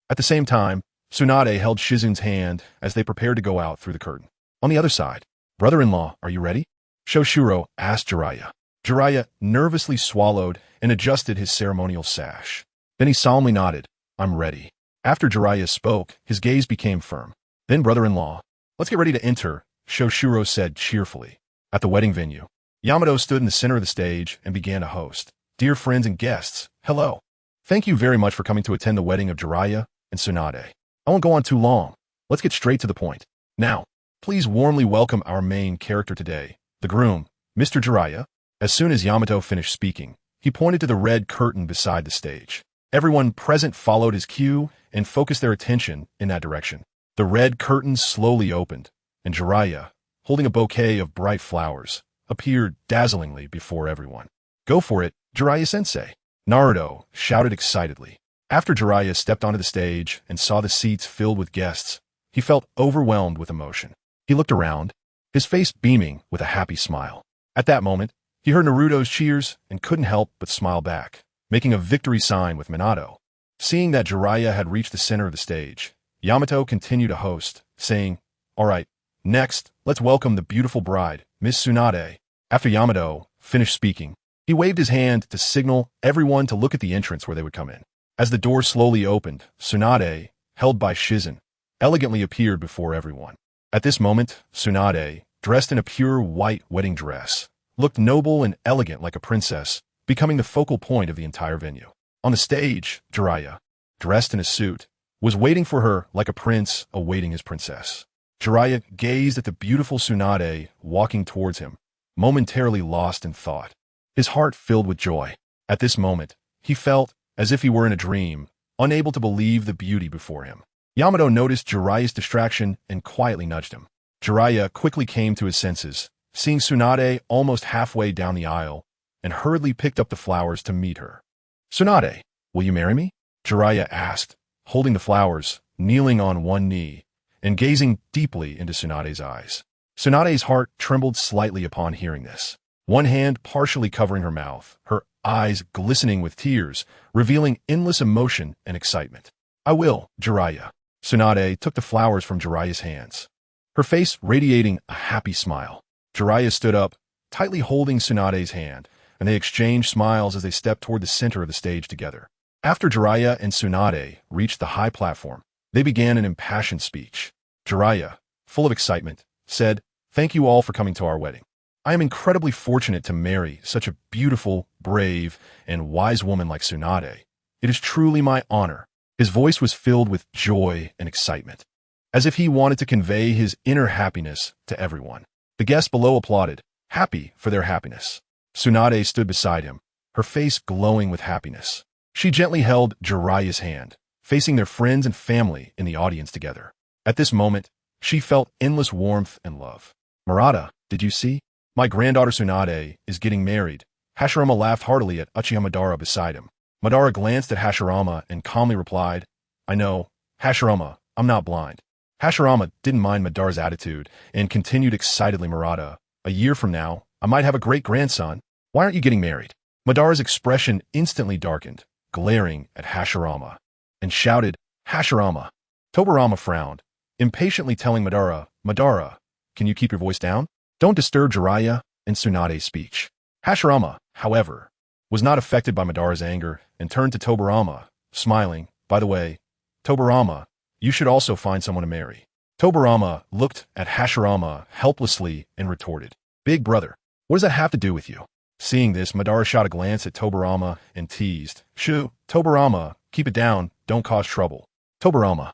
Speaker 1: At the same time, Tsunade held Shizune's hand as they prepared to go out through the curtain. On the other side, brother-in-law, are you ready? Shoshiro asked Jiraiya. Jiraiya nervously swallowed and adjusted his ceremonial sash. Then he solemnly nodded, I'm ready. After Jiraiya spoke, his gaze became firm. Then brother-in-law, let's get ready to enter, Shoshiro said cheerfully. At the wedding venue, Yamato stood in the center of the stage and began to host. Dear friends and guests, hello. Thank you very much for coming to attend the wedding of Jiraiya and Tsunade. I won't go on too long. Let's get straight to the point. Now, please warmly welcome our main character today, the groom, Mr. Jiraiya. As soon as Yamato finished speaking, he pointed to the red curtain beside the stage. Everyone present followed his cue and focused their attention in that direction. The red curtain slowly opened, and Jiraiya, holding a bouquet of bright flowers, appeared dazzlingly before everyone. Go for it, Jiraiya-sensei, Naruto shouted excitedly. After Jiraiya stepped onto the stage and saw the seats filled with guests, he felt overwhelmed with emotion. He looked around, his face beaming with a happy smile. At that moment, he heard Naruto's cheers and couldn't help but smile back, making a victory sign with Minato. Seeing that Jiraiya had reached the center of the stage, Yamato continued to host, saying, All right, next, let's welcome the beautiful bride, Miss Tsunade. After Yamato finished speaking, he waved his hand to signal everyone to look at the entrance where they would come in. As the door slowly opened, Tsunade, held by Shizune, elegantly appeared before everyone. At this moment, Tsunade, dressed in a pure white wedding dress, looked noble and elegant like a princess, becoming the focal point of the entire venue. On the stage, Jiraiya, dressed in a suit, was waiting for her like a prince awaiting his princess. Jiraiya gazed at the beautiful Tsunade walking towards him, momentarily lost in thought. His heart filled with joy. At this moment, he felt as if he were in a dream, unable to believe the beauty before him. Yamato noticed Jiraiya's distraction and quietly nudged him. Jiraiya quickly came to his senses, seeing Tsunade almost halfway down the aisle, and hurriedly picked up the flowers to meet her. Tsunade, will you marry me? Jiraiya asked, holding the flowers, kneeling on one knee, and gazing deeply into Tsunade's eyes. Tsunade's heart trembled slightly upon hearing this. One hand partially covering her mouth, her eyes glistening with tears, revealing endless emotion and excitement. I will, Jiraiya. Tsunade took the flowers from Jiraiya's hands, her face radiating a happy smile. Jiraiya stood up, tightly holding Tsunade's hand, and they exchanged smiles as they stepped toward the center of the stage together. After Jiraiya and Tsunade reached the high platform, they began an impassioned speech. Jiraiya, full of excitement, said, Thank you all for coming to our wedding. I am incredibly fortunate to marry such a beautiful, brave, and wise woman like Tsunade. It is truly my honor. His voice was filled with joy and excitement, as if he wanted to convey his inner happiness to everyone. The guests below applauded, happy for their happiness. Tsunade stood beside him, her face glowing with happiness. She gently held Jiraiya's hand, facing their friends and family in the audience together. At this moment, she felt endless warmth and love. Murata, did you see? My granddaughter Tsunade is getting married. Hashirama laughed heartily at Uchiha Madara beside him. Madara glanced at Hashirama and calmly replied, I know, Hashirama, I'm not blind. Hashirama didn't mind Madara's attitude and continued excitedly, Murata, a year from now, I might have a great-grandson. Why aren't you getting married? Madara's expression instantly darkened, glaring at Hashirama, and shouted, Hashirama. Tobirama frowned, impatiently telling Madara, Madara, can you keep your voice down? Don't disturb Jiraiya and Tsunade's speech. Hashirama, however, was not affected by Madara's anger and turned to Tobirama, smiling. By the way, Tobirama, you should also find someone to marry. Tobirama looked at Hashirama helplessly and retorted, Big brother, what does that have to do with you? Seeing this, Madara shot a glance at Tobirama and teased, Shoo, Tobirama, keep it down, don't cause trouble. Tobirama.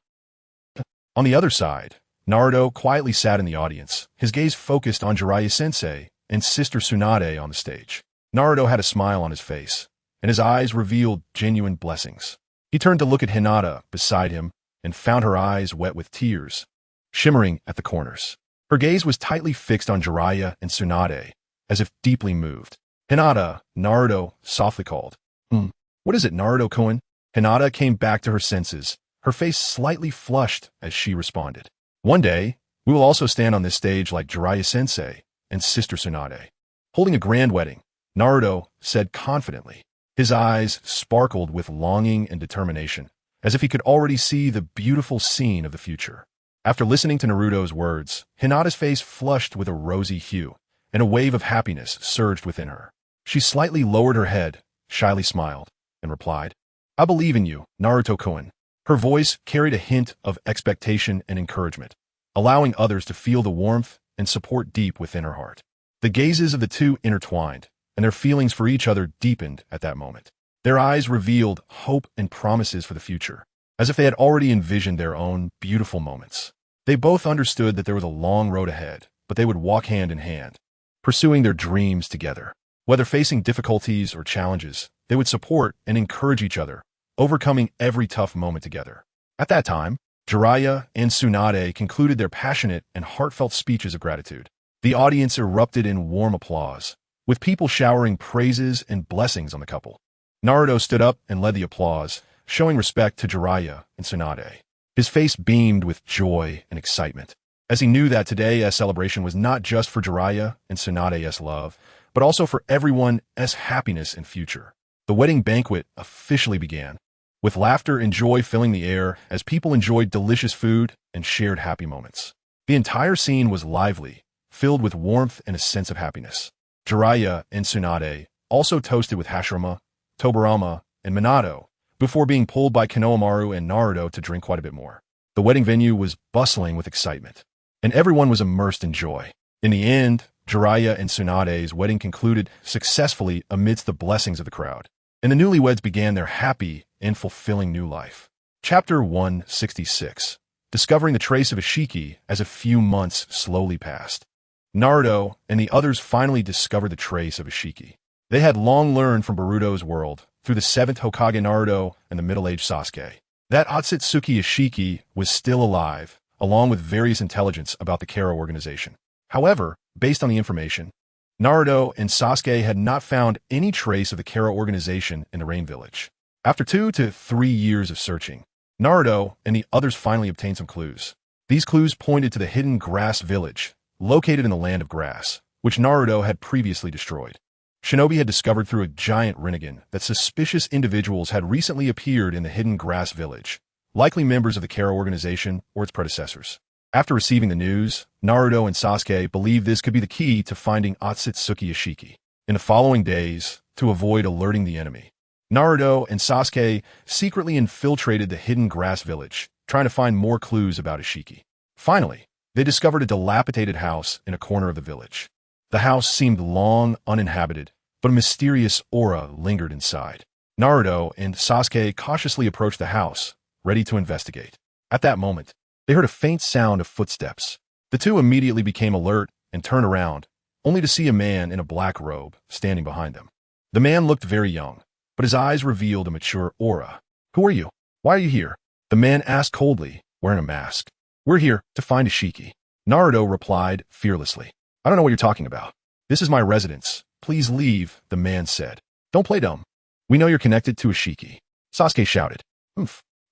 Speaker 1: On the other side, Naruto quietly sat in the audience, his gaze focused on Jiraiya-sensei, and Sister Tsunade on the stage. Naruto had a smile on his face, and his eyes revealed genuine blessings. He turned to look at Hinata beside him and found her eyes wet with tears, shimmering at the corners. Her gaze was tightly fixed on Jiraiya and Tsunade, as if deeply moved. "Hinata," Naruto softly called. What is it, Naruto-kun?" Hinata came back to her senses, her face slightly flushed as she responded. "One day, we will also stand on this stage like Jiraiya-sensei and Sister Tsunade, holding a grand wedding," Naruto said confidently. His eyes sparkled with longing and determination, as if he could already see the beautiful scene of the future. After listening to Naruto's words, Hinata's face flushed with a rosy hue, and a wave of happiness surged within her. She slightly lowered her head, shyly smiled, and replied, "I believe in you, Naruto-kun." Her voice carried a hint of expectation and encouragement, allowing others to feel the warmth and support deep within her heart. The gazes of the two intertwined, and their feelings for each other deepened at that moment. Their eyes revealed hope and promises for the future, as if they had already envisioned their own beautiful moments. They both understood that there was a long road ahead, but they would walk hand in hand, pursuing their dreams together. Whether facing difficulties or challenges, they would support and encourage each other, overcoming every tough moment together. At that time, Jiraiya and Tsunade concluded their passionate and heartfelt speeches of gratitude. The audience erupted in warm applause, with people showering praises and blessings on the couple. Naruto stood up and led the applause, showing respect to Jiraiya and Tsunade. His face beamed with joy and excitement, as he knew that today's celebration was not just for Jiraiya and Tsunade's love, but also for everyone's happiness and future. The wedding banquet officially began, with laughter and joy filling the air as people enjoyed delicious food and shared happy moments. The entire scene was lively, filled with warmth and a sense of happiness. Jiraiya and Tsunade also toasted with Hashirama, Tobirama, and Minato, before being pulled by Konohamaru and Naruto to drink quite a bit more. The wedding venue was bustling with excitement, and everyone was immersed in joy. In the end, Jiraiya and Tsunade's wedding concluded successfully amidst the blessings of the crowd, and the newlyweds began their happy and fulfilling new life. Chapter 166. Discovering the trace of Ishiki as a few months slowly passed. Naruto and the others finally discovered the trace of Ishiki. They had long learned from Boruto's world, through the 7th Hokage Naruto and the middle-aged Sasuke, that Otsutsuki Ishiki was still alive, along with various intelligence about the Kara organization. However, based on the information, Naruto and Sasuke had not found any trace of the Kara organization in the Rain Village. After 2 to 3 years of searching, Naruto and the others finally obtained some clues. These clues pointed to the hidden grass village, located in the Land of Grass, which Naruto had previously destroyed. Shinobi had discovered through a giant Rinnegan that suspicious individuals had recently appeared in the hidden grass village, likely members of the Kara organization or its predecessors. After receiving the news, Naruto and Sasuke believed this could be the key to finding Otsutsuki Ishiki. In the following days, to avoid alerting the enemy, Naruto and Sasuke secretly infiltrated the hidden grass village, trying to find more clues about Ishiki. Finally, they discovered a dilapidated house in a corner of the village. The house seemed long uninhabited, but a mysterious aura lingered inside. Naruto and Sasuke cautiously approached the house, ready to investigate. At that moment, they heard a faint sound of footsteps. The two immediately became alert and turned around, only to see a man in a black robe standing behind them. The man looked very young, but his eyes revealed a mature aura. "Who are you? Why are you here?" the man asked coldly, wearing a mask. "We're here to find Ishiki," Naruto replied fearlessly. "I don't know what you're talking about. This is my residence. Please leave," the man said. "Don't play dumb. We know you're connected to Ishiki," Sasuke shouted.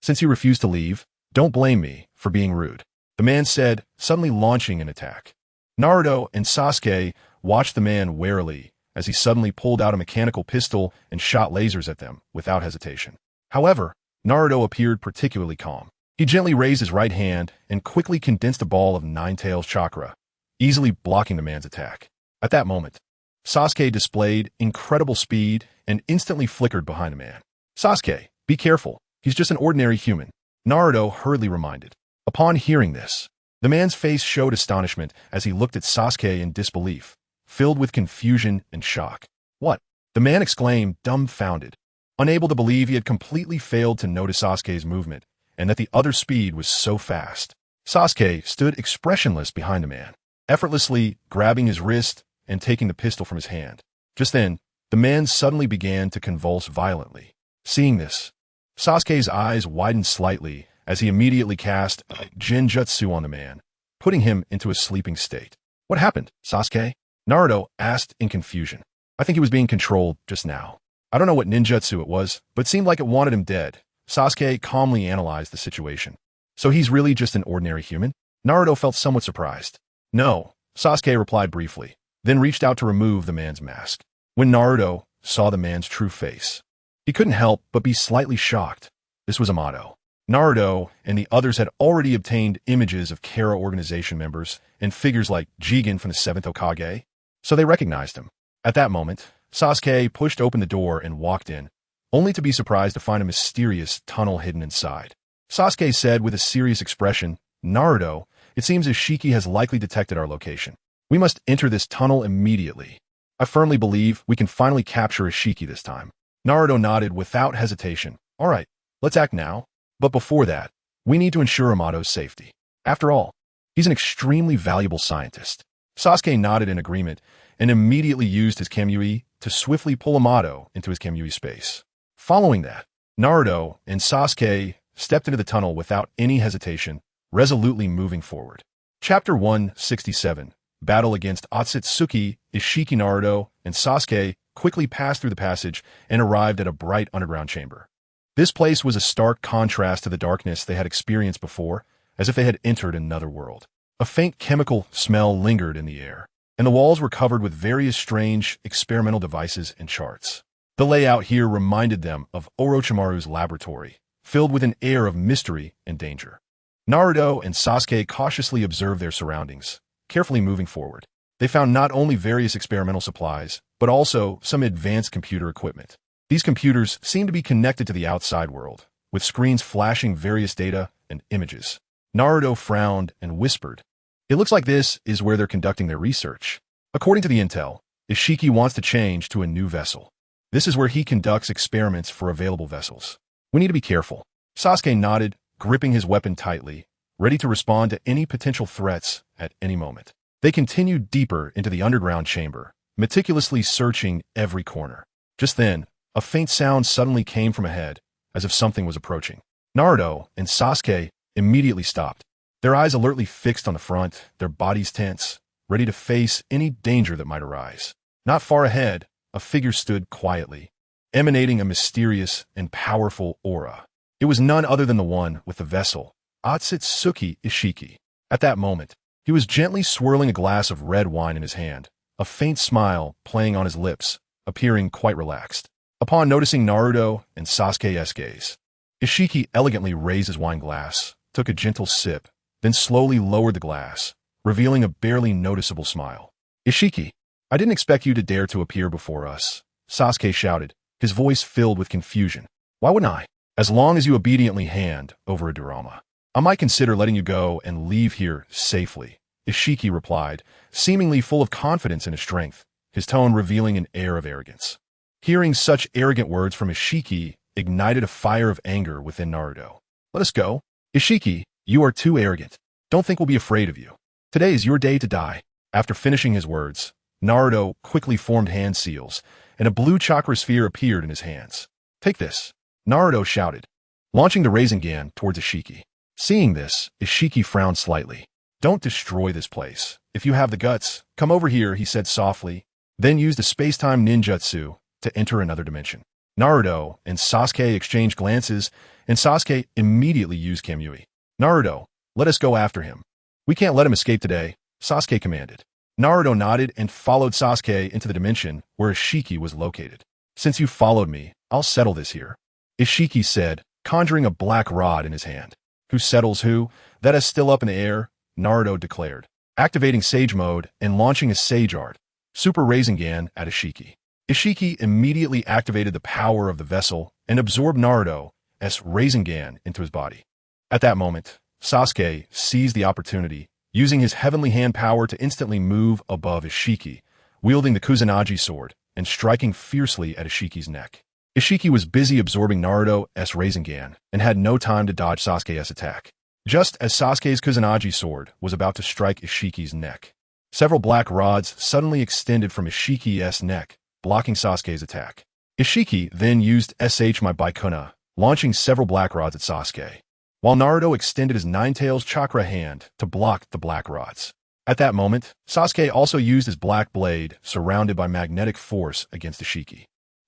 Speaker 1: "Since you refuse to leave, don't blame me for being rude," the man said, suddenly launching an attack. Naruto and Sasuke watched the man warily as he suddenly pulled out a mechanical pistol and shot lasers at them without hesitation. However, Naruto appeared particularly calm. He gently raised his right hand and quickly condensed a ball of Nine-Tails chakra, easily blocking the man's attack. At that moment, Sasuke displayed incredible speed and instantly flickered behind the man. "Sasuke, be careful. He's just an ordinary human," Naruto hurriedly reminded. Upon hearing this, the man's face showed astonishment as he looked at Sasuke in disbelief, filled with confusion and shock. "What?" the man exclaimed, dumbfounded, unable to believe he had completely failed to notice Sasuke's movement and that the other's speed was so fast. Sasuke stood expressionless behind the man, effortlessly grabbing his wrist and taking the pistol from his hand. Just then, the man suddenly began to convulse violently. Seeing this, Sasuke's eyes widened slightly as he immediately cast Genjutsu on the man, putting him into a sleeping state. What happened, Sasuke? Naruto asked in confusion. I think he was being controlled just now. I don't know what ninjutsu it was, but it seemed like it wanted him dead. Sasuke calmly analyzed the situation. So he's really just an ordinary human? Naruto felt somewhat surprised. No, Sasuke replied briefly, then reached out to remove the man's mask. When Naruto saw the man's true face, he couldn't help but be slightly shocked. This was Amato. Naruto and the others had already obtained images of Kara organization members and figures like Jigen from the 7th Hokage, so they recognized him. At that moment, Sasuke pushed open the door and walked in, only to be surprised to find a mysterious tunnel hidden inside. Sasuke said with a serious expression, Naruto, it seems Ishiki has likely detected our location. We must enter this tunnel immediately. I firmly believe we can finally capture Ishiki this time. Naruto nodded without hesitation. All right, let's act now. But before that, we need to ensure Amato's safety. After all, he's an extremely valuable scientist. Sasuke nodded in agreement and immediately used his Kamui to swiftly pull Amato into his Kamui space. Following that, Naruto and Sasuke stepped into the tunnel without any hesitation, resolutely moving forward. Chapter 167, Battle against Otsutsuki. Ishiki, Naruto, and Sasuke quickly passed through the passage and arrived at a bright underground chamber. This place was a stark contrast to the darkness they had experienced before, as if they had entered another world. A faint chemical smell lingered in the air, and the walls were covered with various strange experimental devices and charts. The layout here reminded them of Orochimaru's laboratory, filled with an air of mystery and danger. Naruto and Sasuke cautiously observed their surroundings, carefully moving forward. They found not only various experimental supplies, but also some advanced computer equipment. These computers seemed to be connected to the outside world, with screens flashing various data and images. Naruto frowned and whispered, "It looks like this is where they're conducting their research. According to the intel, Ishiki wants to change to a new vessel. This is where he conducts experiments for available vessels. We need to be careful." Sasuke nodded, gripping his weapon tightly, ready to respond to any potential threats at any moment. They continued deeper into the underground chamber, meticulously searching every corner. Just then, a faint sound suddenly came from ahead, as if something was approaching. Naruto and Sasuke immediately stopped, their eyes alertly fixed on the front, their bodies tense, ready to face any danger that might arise. Not far ahead, a figure stood quietly, emanating a mysterious and powerful aura. It was none other than the one with the vessel, Otsutsuki Ishiki. At that moment, he was gently swirling a glass of red wine in his hand, a faint smile playing on his lips, appearing quite relaxed. Upon noticing Naruto and Sasuke's gaze, Ishiki elegantly raised his wine glass, took a gentle sip, then slowly lowered the glass, revealing a barely noticeable smile. "Ishiki, I didn't expect you to dare to appear before us," Sasuke shouted, his voice filled with confusion. "Why wouldn't I? As long as you obediently hand over a Durama, I might consider letting you go and leave here safely," Ishiki replied, seemingly full of confidence in his strength, his tone revealing an air of arrogance. Hearing such arrogant words from Ishiki ignited a fire of anger within Naruto. "Let us go. Ishiki, you are too arrogant. Don't think we'll be afraid of you. Today is your day to die." After finishing his words, Naruto quickly formed hand seals, and a blue chakra sphere appeared in his hands. "Take this," Naruto shouted, launching the Rasengan towards Ishiki. Seeing this, Ishiki frowned slightly. "Don't destroy this place. If you have the guts, come over here," he said softly, then used a space-time ninjutsu to enter another dimension. Naruto and Sasuke exchanged glances, and Sasuke immediately used Kamui. "Naruto, let us go after him. We can't let him escape today," Sasuke commanded. Naruto nodded and followed Sasuke into the dimension where Ishiki was located. "Since you followed me, I'll settle this here," Ishiki said, conjuring a black rod in his hand. "Who settles who? That is still up in the air," Naruto declared, activating Sage Mode and launching his Sage Art, Super Rasengan at Ishiki. Ishiki immediately activated the power of the vessel and absorbed Naruto's Rasengan into his body. At that moment, Sasuke seized the opportunity, using his heavenly hand power to instantly move above Ishiki, wielding the Kusanagi sword and striking fiercely at Ishiki's neck. Ishiki was busy absorbing Naruto's Rasengan and had no time to dodge Sasuke's attack. Just as Sasuke's Kusanagi sword was about to strike Ishiki's neck, Several black rods suddenly extended from Ishiki's neck, blocking Sasuke's attack. Ishiki then used My Baikuna, launching several black rods at Sasuke, while Naruto extended his Nine-Tails chakra hand to block the black rods. At that moment, Sasuke also used his black blade, surrounded by magnetic force, against Ishiki.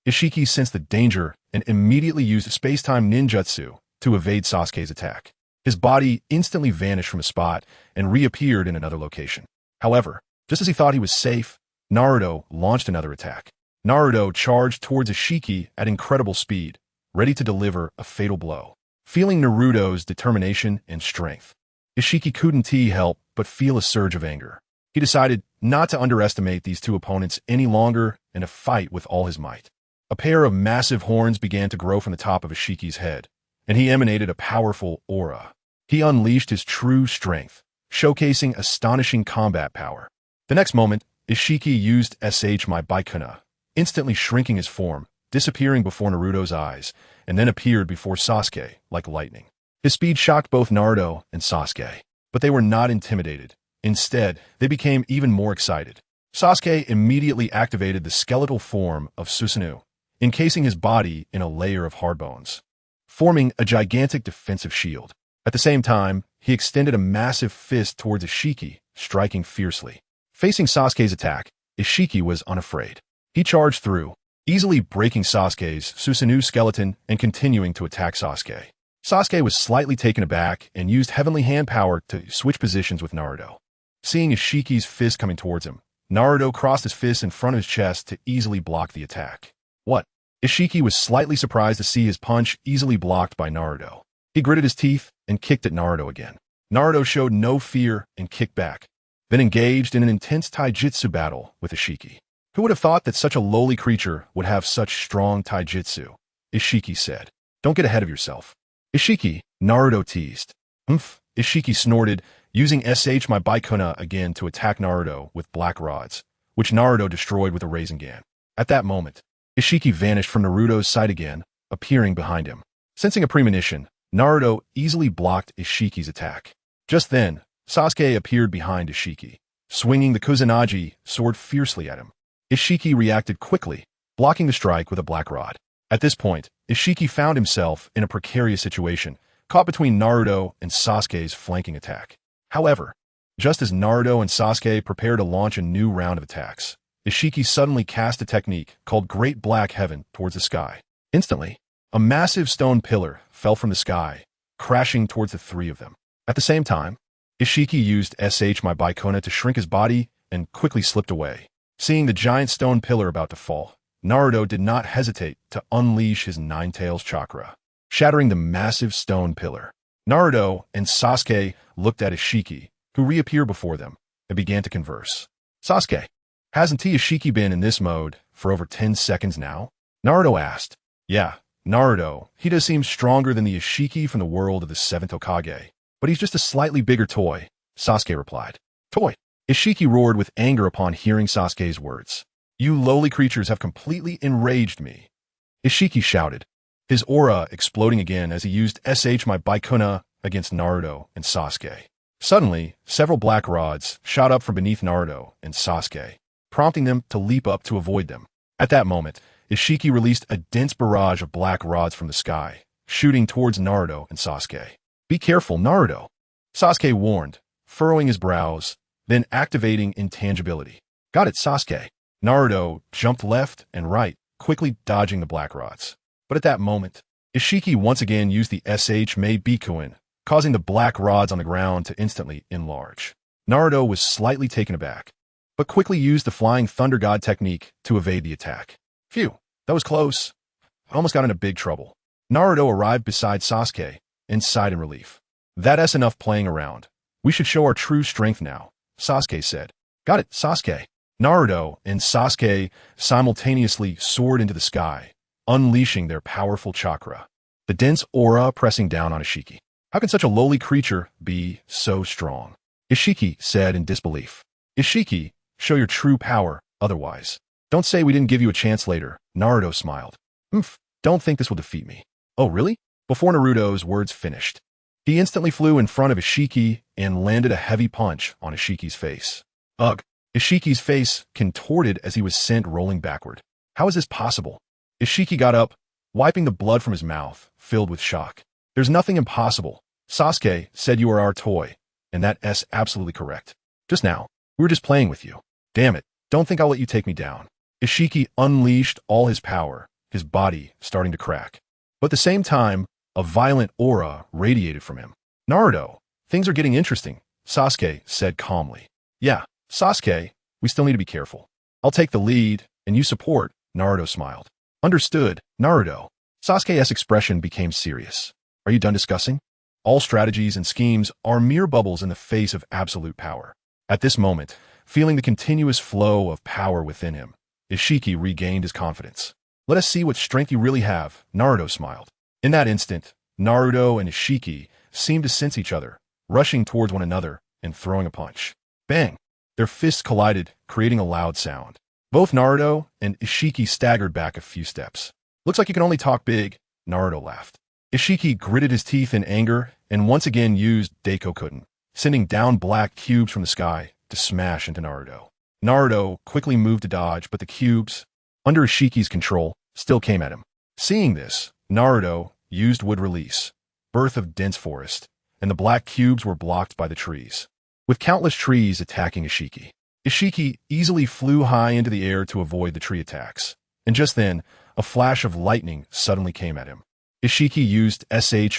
Speaker 1: Ishiki sensed the danger and immediately used space-time ninjutsu to evade Sasuke's attack. His body instantly vanished from a spot and reappeared in another location. However, just as he thought he was safe, Naruto launched another attack. Naruto charged towards Ishiki at incredible speed, ready to deliver a fatal blow. Feeling Naruto's determination and strength, Ishiki couldn't help but feel a surge of anger. He decided not to underestimate these two opponents any longer and to fight with all his might. A pair of massive horns began to grow from the top of Ishiki's head, and he emanated a powerful aura. He unleashed his true strength, showcasing astonishing combat power. The next moment, Ishiki used My Baikuna, instantly shrinking his form, disappearing before Naruto's eyes, and then appeared before Sasuke like lightning. His speed shocked both Naruto and Sasuke, but they were not intimidated. Instead, they became even more excited. Sasuke immediately activated the skeletal form of Susanoo, encasing his body in a layer of hard bones, forming a gigantic defensive shield. At the same time, he extended a massive fist towards Ishiki, striking fiercely. Facing Sasuke's attack, Ishiki was unafraid. He charged through, easily breaking Sasuke's Susanoo skeleton and continuing to attack Sasuke. Sasuke was slightly taken aback and used heavenly hand power to switch positions with Naruto. Seeing Ishiki's fist coming towards him, Naruto crossed his fist in front of his chest to easily block the attack. What? Ishiki was slightly surprised to see his punch easily blocked by Naruto. He gritted his teeth and kicked at Naruto again. Naruto showed no fear and kicked back, then engaged in an intense taijutsu battle with Ishiki. Who would have thought that such a lowly creature would have such strong taijutsu? Ishiki said. Don't get ahead of yourself. Ishiki, Naruto teased. Ishiki snorted, using My Baikuna again to attack Naruto with black rods, which Naruto destroyed with a Rasengan. At that moment, Ishiki vanished from Naruto's sight again, appearing behind him. Sensing a premonition, Naruto easily blocked Ishiki's attack. Just then, Sasuke appeared behind Ishiki, swinging the Kusanagi sword fiercely at him. Ishiki reacted quickly, blocking the strike with a black rod. At this point, Ishiki found himself in a precarious situation, caught between Naruto and Sasuke's flanking attack. However, just as Naruto and Sasuke prepared to launch a new round of attacks, Ishiki suddenly cast a technique called Great Black Heaven towards the sky. Instantly, a massive stone pillar fell from the sky, crashing towards the three of them. At the same time, Ishiki used My Baikuna to shrink his body and quickly slipped away. Seeing the giant stone pillar about to fall, Naruto did not hesitate to unleash his Nine-Tails chakra, shattering the massive stone pillar. Naruto and Sasuke looked at Ishiki, who reappeared before them, and began to converse. Sasuke, hasn't Ishiki been in this mode for over 10 seconds now? Naruto asked. Yeah, Naruto, he does seem stronger than the Ishiki from the world of the 7th Hokage, but he's just a slightly bigger toy, Sasuke replied. Toy? Ishiki roared with anger upon hearing Sasuke's words. You lowly creatures have completely enraged me. Ishiki shouted, his aura exploding again as he used My Baikuna against Naruto and Sasuke. Suddenly, several black rods shot up from beneath Naruto and Sasuke, prompting them to leap up to avoid them. At that moment, Ishiki released a dense barrage of black rods from the sky, shooting towards Naruto and Sasuke. Be careful, Naruto, Sasuke warned, furrowing his brows, then activating intangibility. Got it, Sasuke. Naruto jumped left and right, quickly dodging the black rods. But at that moment, Ishiki once again used the May Bikuin, causing the black rods on the ground to instantly enlarge. Naruto was slightly taken aback, but quickly used the Flying Thunder God technique to evade the attack. Phew, that was close. I almost got into big trouble. Naruto arrived beside Sasuke and sighed in relief. That's enough playing around. We should show our true strength now, Sasuke said. Got it, Sasuke. Naruto and Sasuke simultaneously soared into the sky, unleashing their powerful chakra, the dense aura pressing down on Ishiki. How can such a lowly creature be so strong? Ishiki said in disbelief. Ishiki, show your true power, otherwise. Don't say we didn't give you a chance later, Naruto smiled. Don't think this will defeat me. Oh, really? Before Naruto's words finished, he instantly flew in front of Ishiki and landed a heavy punch on Ishiki's face. Ugh, Ishiki's face contorted as he was sent rolling backward. How is this possible? Ishiki got up, wiping the blood from his mouth, filled with shock. There's nothing impossible. Sasuke said you are our toy, and that's absolutely correct. Just now, we were just playing with you. Damn it, don't think I'll let you take me down. Ishiki unleashed all his power, his body starting to crack. But at the same time, a violent aura radiated from him. Naruto, things are getting interesting, Sasuke said calmly. Yeah, Sasuke, we still need to be careful. I'll take the lead, and you support, Naruto smiled. Understood, Naruto. Sasuke's expression became serious. Are you done discussing? All strategies and schemes are mere bubbles in the face of absolute power. At this moment, feeling the continuous flow of power within him, Ishiki regained his confidence. Let us see what strength you really have, Naruto smiled. In that instant, Naruto and Ishiki seemed to sense each other, rushing towards one another and throwing a punch. Bang! Their fists collided, creating a loud sound. Both Naruto and Ishiki staggered back a few steps. Looks like you can only talk big, Naruto laughed. Ishiki gritted his teeth in anger and once again used Daikokunin, sending down black cubes from the sky to smash into Naruto. Naruto quickly moved to dodge, but the cubes, under Ishiki's control, still came at him. Seeing this, Naruto used wood release, birth of dense forest, and the black cubes were blocked by the trees, with countless trees attacking Ishiki. Ishiki easily flew high into the air to avoid the tree attacks, and just then, a flash of lightning suddenly came at him. Ishiki used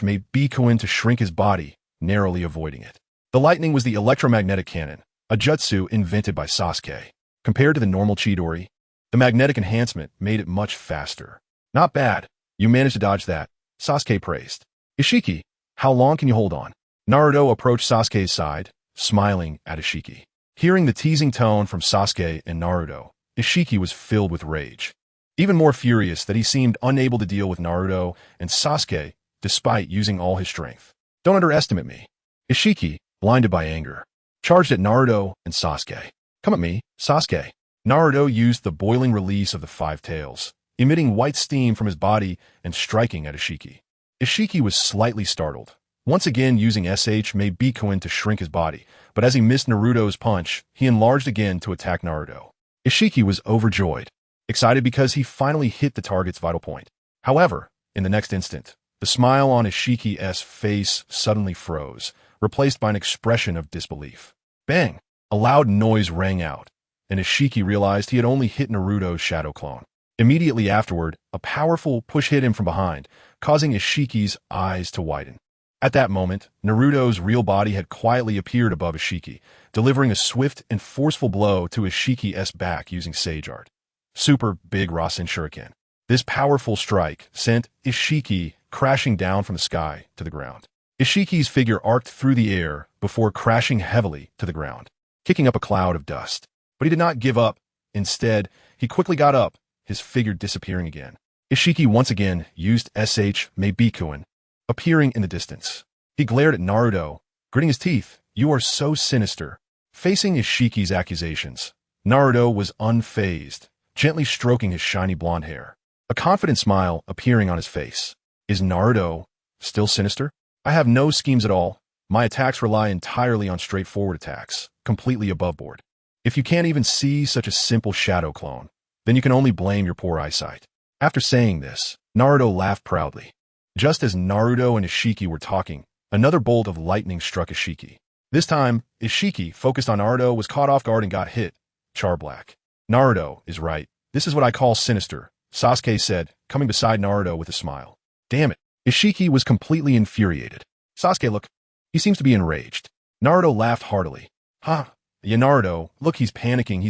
Speaker 1: made Bikuin to shrink his body, narrowly avoiding it. The lightning was the electromagnetic cannon, a jutsu invented by Sasuke. Compared to the normal Chidori, the magnetic enhancement made it much faster. Not bad. You managed to dodge that, Sasuke praised. Ishiki, how long can you hold on? Naruto approached Sasuke's side, smiling at Ishiki. Hearing the teasing tone from Sasuke and Naruto, Ishiki was filled with rage. Even more furious that he seemed unable to deal with Naruto and Sasuke despite using all his strength. Don't underestimate me. Ishiki, blinded by anger, charged at Naruto and Sasuke. Come at me, Sasuke. Naruto used the boiling release of the five tails, emitting white steam from his body and striking at Ishiki. Ishiki was slightly startled, once again using made Bikuin to shrink his body, but as he missed Naruto's punch, he enlarged again to attack Naruto. Ishiki was overjoyed, excited because he finally hit the target's vital point. However, in the next instant, the smile on Ishiki's face suddenly froze, replaced by an expression of disbelief. Bang! A loud noise rang out, and Ishiki realized he had only hit Naruto's shadow clone. Immediately afterward, a powerful push hit him from behind, causing Ishiki's eyes to widen. At that moment, Naruto's real body had quietly appeared above Ishiki, delivering a swift and forceful blow to Ishiki's back using Sage Art. Super Big Rasen Shuriken. This powerful strike sent Ishiki crashing down from the sky to the ground. Ishiki's figure arced through the air before crashing heavily to the ground, kicking up a cloud of dust. But he did not give up. Instead, he quickly got up, his figure disappearing again. Ishiki once again used made Bikuin, appearing in the distance. He glared at Naruto, gritting his teeth. You are so sinister. Facing Ishiki's accusations, Naruto was unfazed, gently stroking his shiny blonde hair, a confident smile appearing on his face. Is Naruto still sinister? I have no schemes at all. My attacks rely entirely on straightforward attacks, completely above board. If you can't even see such a simple shadow clone, then you can only blame your poor eyesight. After saying this, Naruto laughed proudly. Just as Naruto and Ishiki were talking, another bolt of lightning struck Ishiki. This time, Ishiki, focused on Naruto, was caught off guard and got hit. Charblack. Naruto is right. This is what I call sinister, Sasuke said, coming beside Naruto with a smile. Damn it. Ishiki was completely infuriated. Sasuke, look. He seems to be enraged. Naruto laughed heartily. Ha! Yeah, Naruto, look, he's panicking.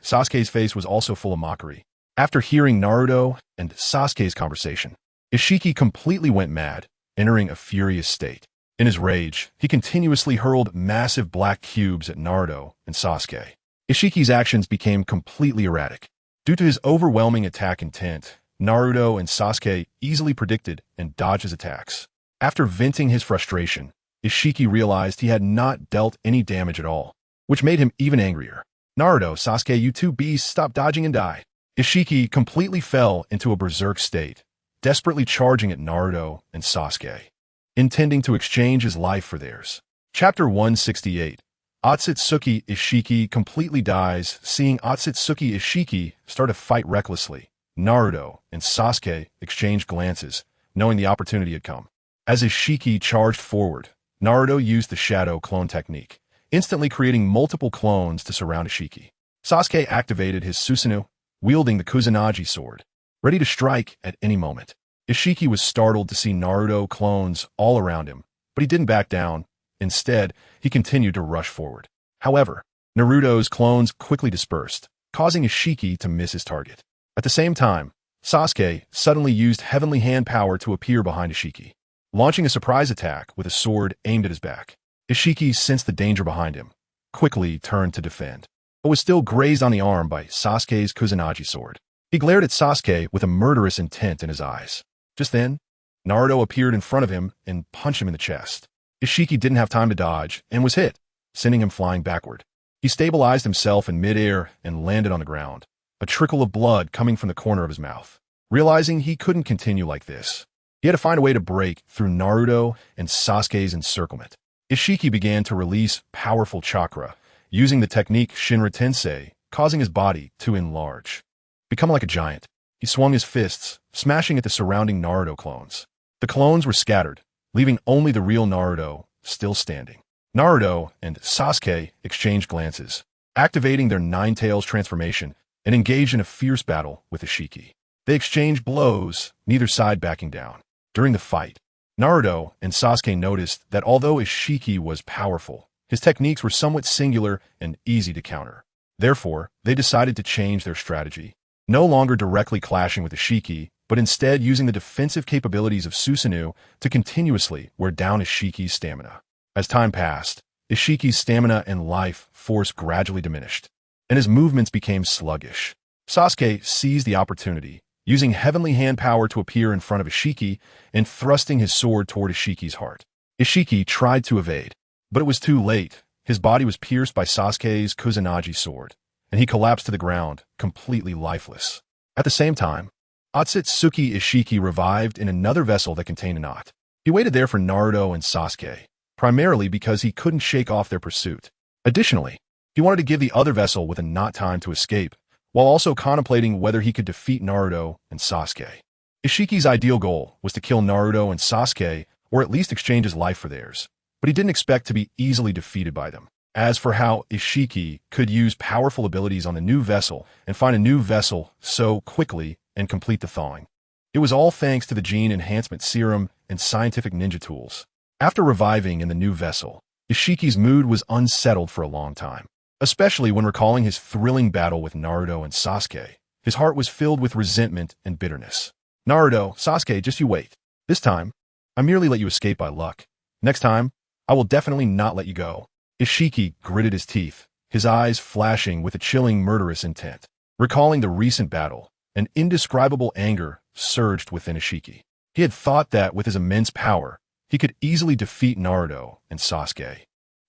Speaker 1: Sasuke's face was also full of mockery. After hearing Naruto and Sasuke's conversation, Ishiki completely went mad, entering a furious state. In his rage, he continuously hurled massive black cubes at Naruto and Sasuke. Ishiki's actions became completely erratic. Due to his overwhelming attack intent, Naruto and Sasuke easily predicted and dodged his attacks. After venting his frustration, Ishiki realized he had not dealt any damage at all, which made him even angrier. Naruto, Sasuke, you two beasts, stop dodging and die. Ishiki completely fell into a berserk state, desperately charging at Naruto and Sasuke, intending to exchange his life for theirs. Chapter 168. Otsutsuki Ishiki completely dies. Seeing Otsutsuki Ishiki start a fight recklessly, Naruto and Sasuke exchange glances, knowing the opportunity had come. As Ishiki charged forward, Naruto used the shadow clone technique, instantly creating multiple clones to surround Ishiki. Sasuke activated his Susanoo, wielding the Kusanagi sword, ready to strike at any moment. Ishiki was startled to see Naruto clones all around him, but he didn't back down. Instead, he continued to rush forward. However, Naruto's clones quickly dispersed, causing Ishiki to miss his target. At the same time, Sasuke suddenly used heavenly hand power to appear behind Ishiki, launching a surprise attack with a sword aimed at his back. Ishiki sensed the danger behind him, quickly turned to defend, but was still grazed on the arm by Sasuke's Kusanagi sword. He glared at Sasuke with a murderous intent in his eyes. Just then, Naruto appeared in front of him and punched him in the chest. Ishiki didn't have time to dodge and was hit, sending him flying backward. He stabilized himself in midair and landed on the ground, a trickle of blood coming from the corner of his mouth. Realizing he couldn't continue like this, he had to find a way to break through Naruto and Sasuke's encirclement. Ishiki began to release powerful chakra, using the technique Shinra Tensei, causing his body to enlarge. Becoming like a giant, he swung his fists, smashing at the surrounding Naruto clones. The clones were scattered, leaving only the real Naruto still standing. Naruto and Sasuke exchanged glances, activating their Nine-Tails transformation and engaged in a fierce battle with Ishiki. They exchanged blows, neither side backing down. During the fight, Naruto and Sasuke noticed that although Ishiki was powerful, his techniques were somewhat singular and easy to counter. Therefore, they decided to change their strategy, no longer directly clashing with Ishiki, but instead using the defensive capabilities of Susanoo to continuously wear down Ishiki's stamina. As time passed, Ishiki's stamina and life force gradually diminished, and his movements became sluggish. Sasuke seized the opportunity, using heavenly hand power to appear in front of Ishiki and thrusting his sword toward Ishiki's heart. Ishiki tried to evade, but it was too late. His body was pierced by Sasuke's Kusanagi sword, and he collapsed to the ground, completely lifeless. At the same time, Otsutsuki Ishiki revived in another vessel that contained a knot. He waited there for Naruto and Sasuke, primarily because he couldn't shake off their pursuit. Additionally, he wanted to give the other vessel with a knot time to escape, while also contemplating whether he could defeat Naruto and Sasuke. Ishiki's ideal goal was to kill Naruto and Sasuke, or at least exchange his life for theirs, but he didn't expect to be easily defeated by them. As for how Ishiki could use powerful abilities on the new vessel and find a new vessel so quickly and complete the thawing, it was all thanks to the gene enhancement serum and scientific ninja tools. After reviving in the new vessel, Ishiki's mood was unsettled for a long time, especially when recalling his thrilling battle with Naruto and Sasuke. His heart was filled with resentment and bitterness. Naruto, Sasuke, just you wait. This time, I merely let you escape by luck. Next time, I will definitely not let you go. Ishiki gritted his teeth, his eyes flashing with a chilling murderous intent. Recalling the recent battle, an indescribable anger surged within Ishiki. He had thought that with his immense power, he could easily defeat Naruto and Sasuke,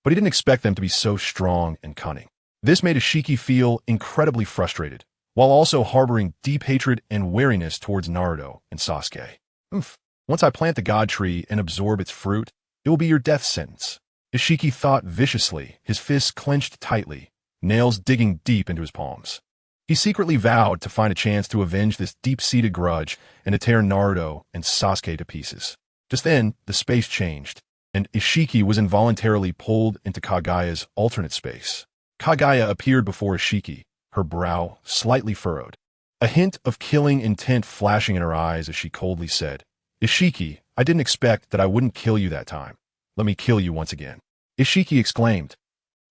Speaker 1: but he didn't expect them to be so strong and cunning. This made Ishiki feel incredibly frustrated, while also harboring deep hatred and wariness towards Naruto and Sasuke. Once I plant the God Tree and absorb its fruit, it will be your death sentence. Ishiki thought viciously, his fists clenched tightly, nails digging deep into his palms. He secretly vowed to find a chance to avenge this deep-seated grudge and to tear Naruto and Sasuke to pieces. Just then, the space changed, and Ishiki was involuntarily pulled into Kagaya's alternate space. Kagaya appeared before Ishiki, her brow slightly furrowed, a hint of killing intent flashing in her eyes as she coldly said, "Ishiki, I didn't expect that I wouldn't kill you that time. Let me kill you once again." Ishiki exclaimed.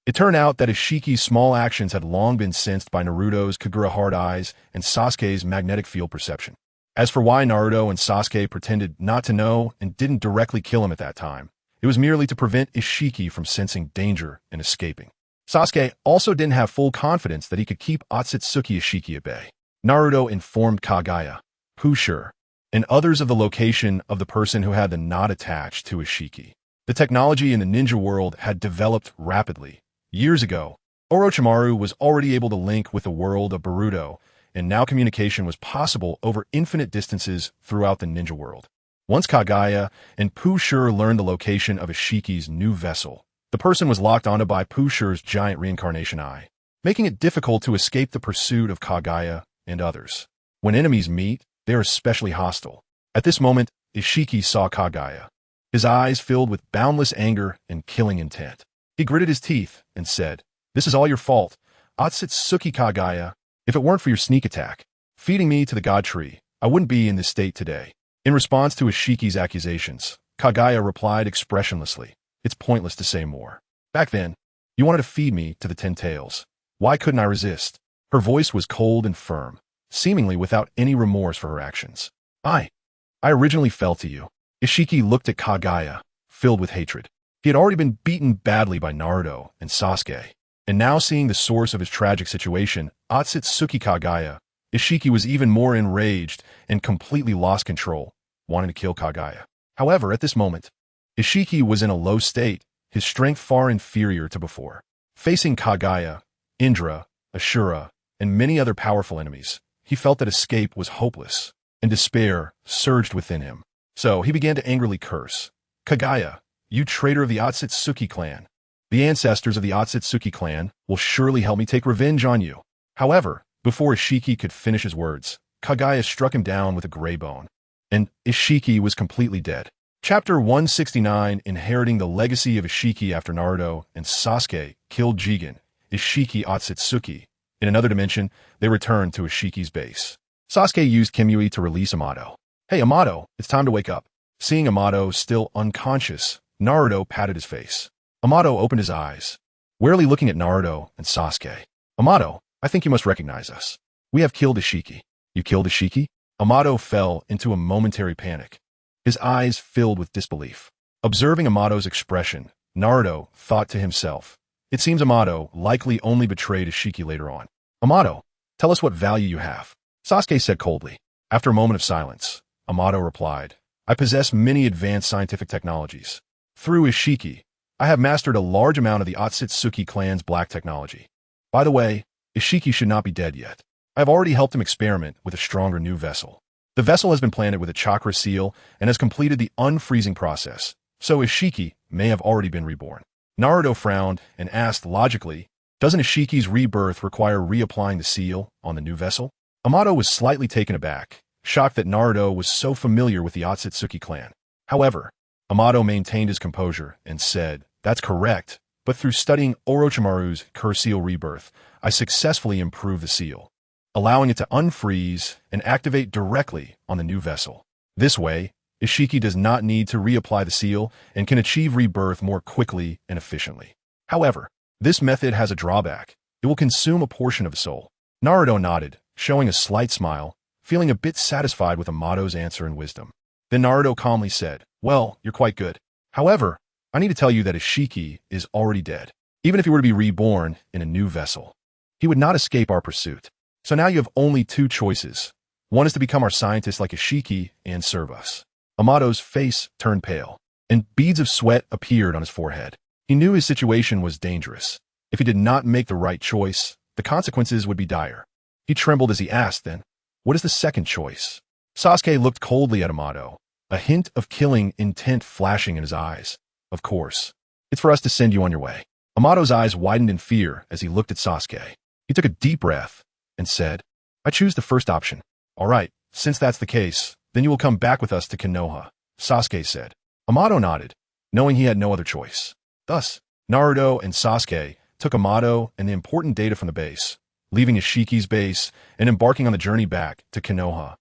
Speaker 1: It turned out that Ishiki's small actions had long been sensed by Naruto's Kagura hard eyes and Sasuke's magnetic field perception. As for why Naruto and Sasuke pretended not to know and didn't directly kill him at that time, it was merely to prevent Ishiki from sensing danger and escaping. Sasuke also didn't have full confidence that he could keep Otsutsuki Ishiki at bay. Naruto informed Kagaya, Pusher, and others of the location of the person who had the knot attached to Ishiki. The technology in the ninja world had developed rapidly. Years ago, Orochimaru was already able to link with the world of Boruto, and now communication was possible over infinite distances throughout the ninja world. Once Kagaya and Pusher learned the location of Ishiki's new vessel, The person was locked onto by Pusher's giant reincarnation eye, making it difficult to escape the pursuit of Kaguya and others. When enemies meet, they are especially hostile. At this moment, Ishiki saw Kaguya. His eyes filled with boundless anger and killing intent. He gritted his teeth and said, "This is all your fault, Otsutsuki Kaguya. If it weren't for your sneak attack, feeding me to the god tree, I wouldn't be in this state today." In response to Ishiki's accusations, Kaguya replied expressionlessly, "It's pointless to say more. Back then, you wanted to feed me to the 10 tails. Why couldn't I resist?" Her voice was cold and firm, seemingly without any remorse for her actions. I originally fell to you." Ishiki looked at Kaguya, filled with hatred. He had already been beaten badly by Naruto and Sasuke, and now seeing the source of his tragic situation, Otsutsuki Kaguya, Ishiki was even more enraged and completely lost control, wanting to kill Kaguya. However, at this moment, Ishiki was in a low state, his strength far inferior to before. Facing Kaguya, Indra, Ashura, and many other powerful enemies, he felt that escape was hopeless, and despair surged within him. So he began to angrily curse. "Kaguya, you traitor of the Otsutsuki clan. The ancestors of the Otsutsuki clan will surely help me take revenge on you." However, before Ishiki could finish his words, Kaguya struck him down with a gray bone, and Ishiki was completely dead. Chapter 169, Inheriting the Legacy of Ishiki. After Naruto and Sasuke killed Jigen, Ishiki Otsutsuki, in another dimension, they returned to Ishiki's base. Sasuke used Kyuubi to release Amato. "Hey, Amato, it's time to wake up." Seeing Amato still unconscious, Naruto patted his face. Amato opened his eyes, warily looking at Naruto and Sasuke. "Amato, I think you must recognize us. We have killed Ishiki." "You killed Ishiki?" Amato fell into a momentary panic, his eyes filled with disbelief. Observing Amato's expression, Naruto thought to himself, "It seems Amato likely only betrayed Ishiki later on." "Amato, tell us what value you have," Sasuke said coldly. After a moment of silence, Amato replied, "I possess many advanced scientific technologies. Through Ishiki, I have mastered a large amount of the Otsutsuki clan's black technology. By the way, Ishiki should not be dead yet. I have already helped him experiment with a stronger new vessel. The vessel has been planted with a chakra seal and has completed the unfreezing process, so Ishiki may have already been reborn." Naruto frowned and asked logically, "Doesn't Ishiki's rebirth require reapplying the seal on the new vessel?" Amato was slightly taken aback, shocked that Naruto was so familiar with the Otsutsuki clan. However, Amato maintained his composure and said, "That's correct, but through studying Orochimaru's curse seal rebirth, I successfully improved the seal, allowing it to unfreeze and activate directly on the new vessel. This way, Ishiki does not need to reapply the seal and can achieve rebirth more quickly and efficiently. However, this method has a drawback. It will consume a portion of the soul." Naruto nodded, showing a slight smile, feeling a bit satisfied with Amato's answer and wisdom. Then Naruto calmly said, "Well, you're quite good. However, I need to tell you that Ishiki is already dead. Even if he were to be reborn in a new vessel, he would not escape our pursuit. So now you have only two choices. One is to become our scientist like Ishiki and serve us." Amato's face turned pale, and beads of sweat appeared on his forehead. He knew his situation was dangerous. If he did not make the right choice, the consequences would be dire. He trembled as he asked, "Then, what is the second choice?" Sasuke looked coldly at Amato, a hint of killing intent flashing in his eyes. "Of course. It's for us to send you on your way." Amato's eyes widened in fear as he looked at Sasuke. He took a deep breath and said, "I choose the first option." "All right, since that's the case, then you will come back with us to Konoha," Sasuke said. Amato nodded, knowing he had no other choice. Thus, Naruto and Sasuke took Amato and the important data from the base, leaving Ishiki's base and embarking on the journey back to Konoha.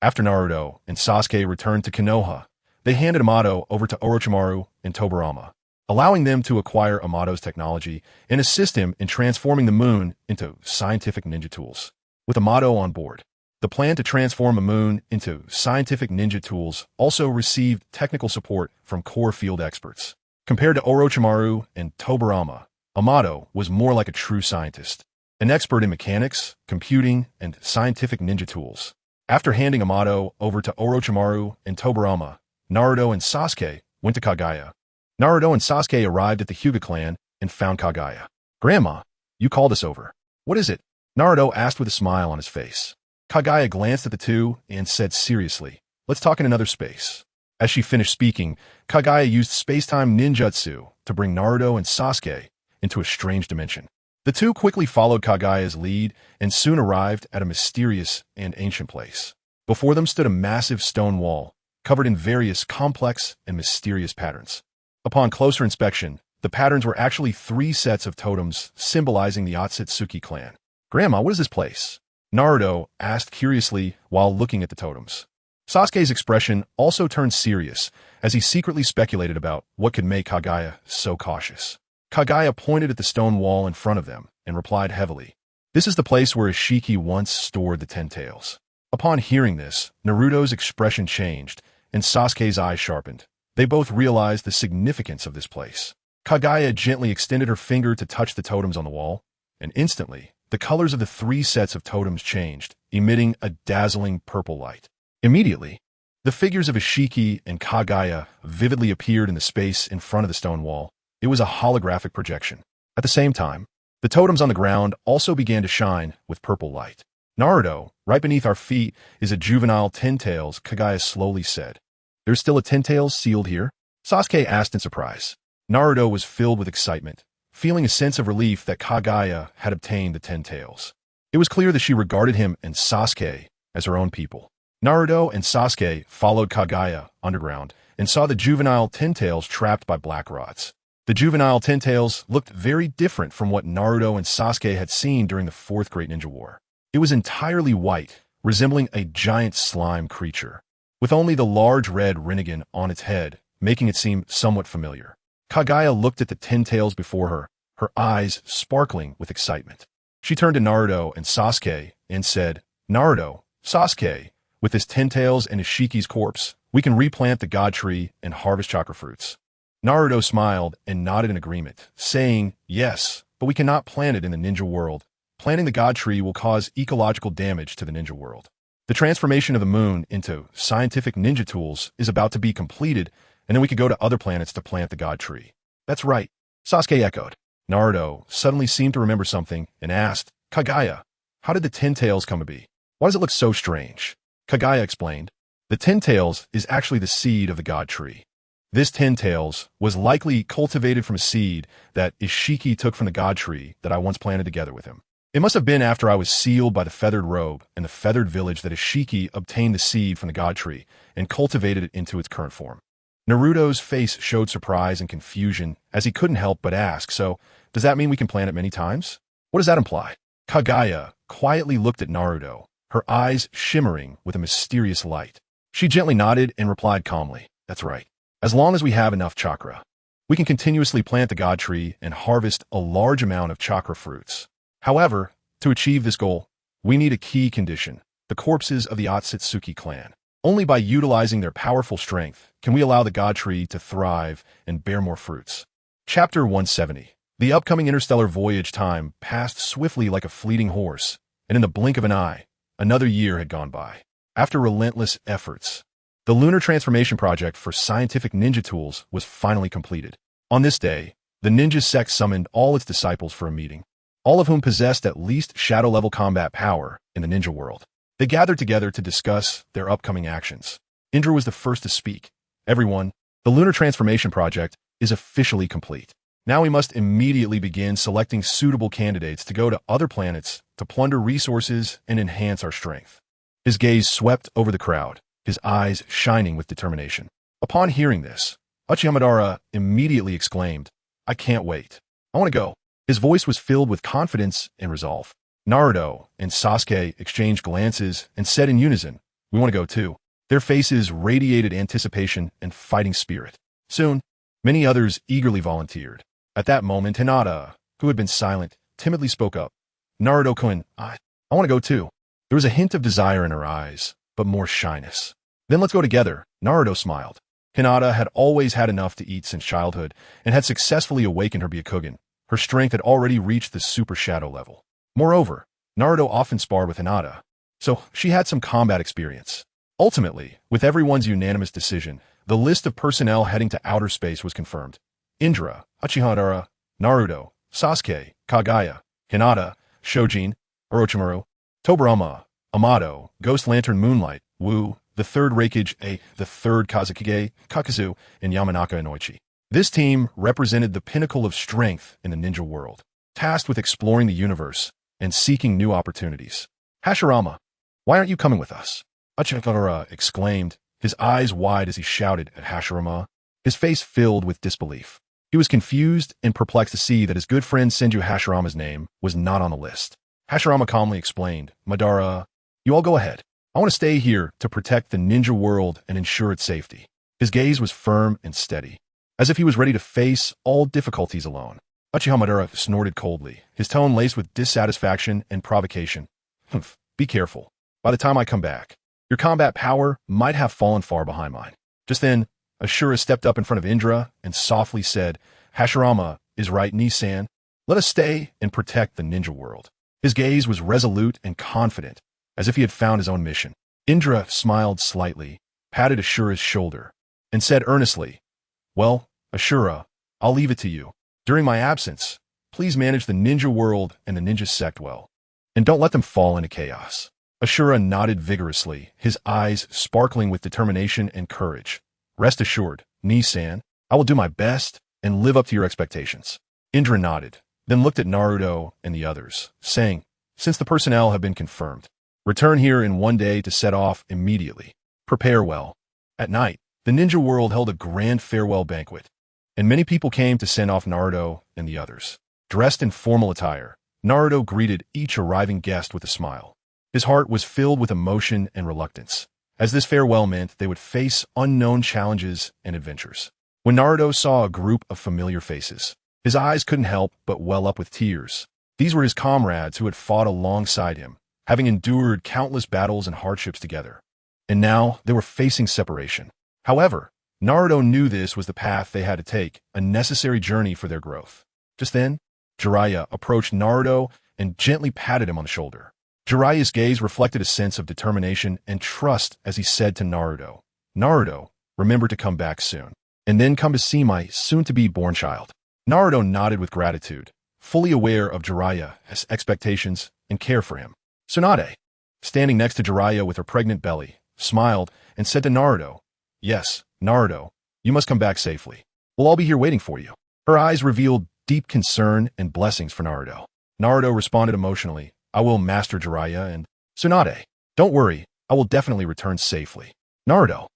Speaker 1: After Naruto and Sasuke returned to Konoha, they handed Amato over to Orochimaru and Tobirama, allowing them to acquire Amato's technology and assist him in transforming the moon into scientific ninja tools. With Amato on board, the plan to transform a moon into scientific ninja tools also received technical support from core field experts. Compared to Orochimaru and Tobirama, Amato was more like a true scientist, an expert in mechanics, computing, and scientific ninja tools. After handing Amato over to Orochimaru and Tobirama, Naruto and Sasuke went to Kaguya. Naruto and Sasuke arrived at the Hyuga clan and found Kaguya. "Grandma, you called us over. What is it?" Naruto asked with a smile on his face. Kaguya glanced at the two and said seriously, "Let's talk in another space." As she finished speaking, Kagaya used space-time ninjutsu to bring Naruto and Sasuke into a strange dimension. The two quickly followed Kagaya's lead and soon arrived at a mysterious and ancient place. Before them stood a massive stone wall, covered in various complex and mysterious patterns. Upon closer inspection, the patterns were actually 3 sets of totems symbolizing the Otsutsuki clan. "Grandma, what is this place?" Naruto asked curiously while looking at the totems. Sasuke's expression also turned serious as he secretly speculated about what could make Kagaya so cautious. Kagaya pointed at the stone wall in front of them and replied heavily, "This is the place where Ishiki once stored the 10 tails." Upon hearing this, Naruto's expression changed and Sasuke's eyes sharpened. They both realized the significance of this place. Kagaya gently extended her finger to touch the totems on the wall, and instantly, the colors of the 3 sets of totems changed, emitting a dazzling purple light. Immediately, the figures of Ishiki and Kagaya vividly appeared in the space in front of the stone wall. It was a holographic projection. At the same time, the totems on the ground also began to shine with purple light. "Naruto, right beneath our feet is a juvenile 10 tails," Kagaya slowly said. "There's still a 10 tails sealed here?" Sasuke asked in surprise. Naruto was filled with excitement, feeling a sense of relief that Kagaya had obtained the 10 tails. It was clear that she regarded him and Sasuke as her own people. Naruto and Sasuke followed Kagaya underground and saw the juvenile 10 tails trapped by black rods. The juvenile 10 tails looked very different from what Naruto and Sasuke had seen during the 4th Great Ninja War. It was entirely white, resembling a giant slime creature, with only the large red Rinnegan on its head, making it seem somewhat familiar. Kagaya looked at the 10 tails before her, her eyes sparkling with excitement. She turned to Naruto and Sasuke and said, "Naruto, Sasuke, with this 10 tails and Ishiki's corpse, we can replant the God Tree and harvest chakra fruits." Naruto smiled and nodded in agreement, saying, "Yes, but we cannot plant it in the ninja world. Planting the God Tree will cause ecological damage to the ninja world. The transformation of the moon into scientific ninja tools is about to be completed, and then we could go to other planets to plant the God Tree." "That's right," Sasuke echoed. Naruto suddenly seemed to remember something and asked, "Kagaya, how did the 10 tails come to be? Why does it look so strange?" Kagaya explained, "The 10 tails is actually the seed of the God Tree. This 10 tails was likely cultivated from a seed that Ishiki took from the God Tree that I once planted together with him. It must have been after I was sealed by the feathered robe and the feathered village that Ishiki obtained the seed from the God Tree and cultivated it into its current form." Naruto's face showed surprise and confusion as he couldn't help but ask, "So, does that mean we can plant it many times? What does that imply?" Kagaya quietly looked at Naruto, her eyes shimmering with a mysterious light. She gently nodded and replied calmly, "That's right. As long as we have enough chakra, we can continuously plant the God Tree and harvest a large amount of chakra fruits. However, to achieve this goal, we need a key condition: the corpses of the Otsutsuki clan. Only by utilizing their powerful strength can we allow the God Tree to thrive and bear more fruits." Chapter 170. The upcoming interstellar voyage time passed swiftly like a fleeting horse, and in the blink of an eye, another year had gone by. After relentless efforts, the lunar transformation project for scientific ninja tools was finally completed. On this day, the ninja sect summoned all its disciples for a meeting, all of whom possessed at least shadow-level combat power in the ninja world. They gathered together to discuss their upcoming actions. Indra was the first to speak. "Everyone, the lunar transformation project is officially complete. Now we must immediately begin selecting suitable candidates to go to other planets to plunder resources and enhance our strength." His gaze swept over the crowd, his eyes shining with determination. Upon hearing this, Uchihamadara immediately exclaimed, "I can't wait. I want to go." His voice was filled with confidence and resolve. Naruto and Sasuke exchanged glances and said in unison, "We want to go too." Their faces radiated anticipation and fighting spirit. Soon, many others eagerly volunteered. At that moment, Hinata, who had been silent, timidly spoke up. "Naruto-kun, I want to go too." There was a hint of desire in her eyes, but more shyness. "Then let's go together," Naruto smiled. Hinata had always had enough to eat since childhood and had successfully awakened her Byakugan. Her strength had already reached the super shadow level. Moreover, Naruto often sparred with Hinata, so she had some combat experience. Ultimately, with everyone's unanimous decision, the list of personnel heading to outer space was confirmed. Indra, Uchiha, Naruto, Sasuke, Kagaya, Hinata, Shojin, Orochimaru, Tobirama, Amato, Ghost Lantern Moonlight, Wu, the third Reikage, the third Kazekage, Kakazu, and Yamanaka Inoichi. This team represented the pinnacle of strength in the ninja world, tasked with exploring the universe and seeking new opportunities. Hashirama, why aren't you coming with us? Uchikara exclaimed, his eyes wide as he shouted at Hashirama, his face filled with disbelief. He was confused and perplexed to see that his good friend Senju Hashirama's name was not on the list. Hashirama calmly explained, Madara, you all go ahead. I want to stay here to protect the ninja world and ensure its safety. His gaze was firm and steady, as if he was ready to face all difficulties alone. Uchiha Madara snorted coldly, his tone laced with dissatisfaction and provocation. Humph, be careful. By the time I come back, your combat power might have fallen far behind mine. Just then, Ashura stepped up in front of Indra and softly said, Hashirama is right, Nisan. Let us stay and protect the ninja world. His gaze was resolute and confident, as if he had found his own mission. Indra smiled slightly, patted Ashura's shoulder, and said earnestly, Well, Ashura, I'll leave it to you. During my absence, please manage the ninja world and the ninja sect well, and don't let them fall into chaos. Ashura nodded vigorously, his eyes sparkling with determination and courage. Rest assured, Nisan, I will do my best and live up to your expectations. Indra nodded, then looked at Naruto and the others, saying, Since the personnel have been confirmed, return here in one day to set off immediately. Prepare well. At night, the ninja world held a grand farewell banquet, and many people came to send off Naruto and the others. Dressed in formal attire, Naruto greeted each arriving guest with a smile. His heart was filled with emotion and reluctance, as this farewell meant they would face unknown challenges and adventures. When Naruto saw a group of familiar faces, his eyes couldn't help but well up with tears. These were his comrades who had fought alongside him, having endured countless battles and hardships together. And now they were facing separation. However, Naruto knew this was the path they had to take, a necessary journey for their growth. Just then, Jiraiya approached Naruto and gently patted him on the shoulder. Jiraiya's gaze reflected a sense of determination and trust as he said to Naruto, Naruto, remember to come back soon, and then come to see my soon-to-be-born child. Naruto nodded with gratitude, fully aware of Jiraiya's expectations and care for him. Tsunade, standing next to Jiraiya with her pregnant belly, smiled and said to Naruto, Yes, Naruto, you must come back safely. We'll all be here waiting for you. Her eyes revealed deep concern and blessings for Naruto. Naruto responded emotionally, I will, Master Jiraiya, and Tsunade, don't worry, I will definitely return safely. Naruto.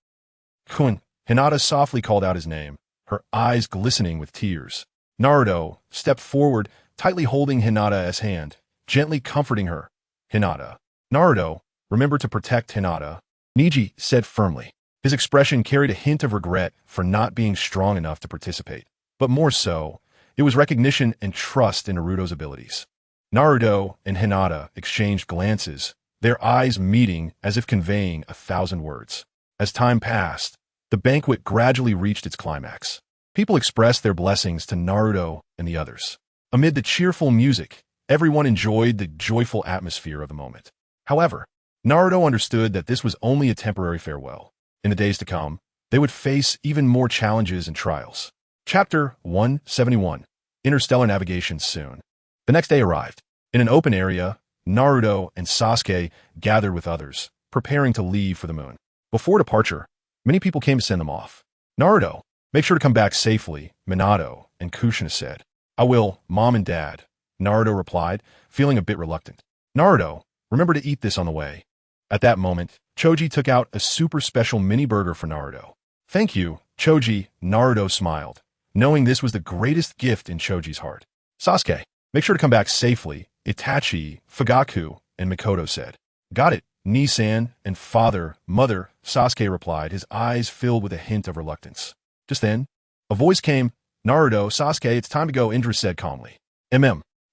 Speaker 1: When Hinata softly called out his name, her eyes glistening with tears. Naruto stepped forward, tightly holding Hinata's hand, gently comforting her. Hinata. Naruto, remember to protect Hinata, Neji said firmly. His expression carried a hint of regret for not being strong enough to participate, but more so, it was recognition and trust in Naruto's abilities. Naruto and Hinata exchanged glances, their eyes meeting as if conveying 1,000 words. As time passed, the banquet gradually reached its climax. People expressed their blessings to Naruto and the others. Amid the cheerful music, everyone enjoyed the joyful atmosphere of the moment. However, Naruto understood that this was only a temporary farewell. In the days to come, they would face even more challenges and trials. Chapter 171, Interstellar Navigation soon. The next day arrived. In an open area, Naruto and Sasuke gathered with others, preparing to leave for the moon. Before departure, many people came to send them off. Naruto, make sure to come back safely, Minato and Kushina said. I will, Mom and Dad, Naruto replied, feeling a bit reluctant. Naruto, remember to eat this on the way. At that moment, Choji took out a super special mini burger for Naruto. Thank you, Choji, Naruto smiled, knowing this was the greatest gift in Choji's heart. Sasuke, make sure to come back safely, Itachi, Fugaku, and Mikoto said. Got it, Nisan, and father, mother, Sasuke replied, his eyes filled with a hint of reluctance. Just then, a voice came, Naruto, Sasuke, it's time to go, Indra said calmly.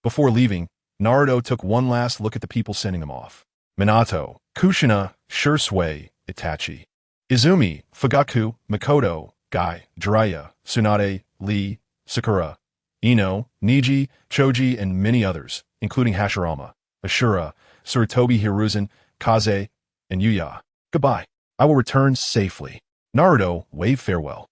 Speaker 1: Before leaving, Naruto took one last look at the people sending them off. Minato, Kushina, Shursui, Itachi, Izumi, Fugaku, Mikoto, Gai, Jiraiya, Tsunade, Lee, Sakura, Ino, Neji, Choji, and many others, including Hashirama, Ashura, Sarutobi Hiruzen, Kaze, and Yuya. Goodbye. I will return safely. Naruto waved farewell.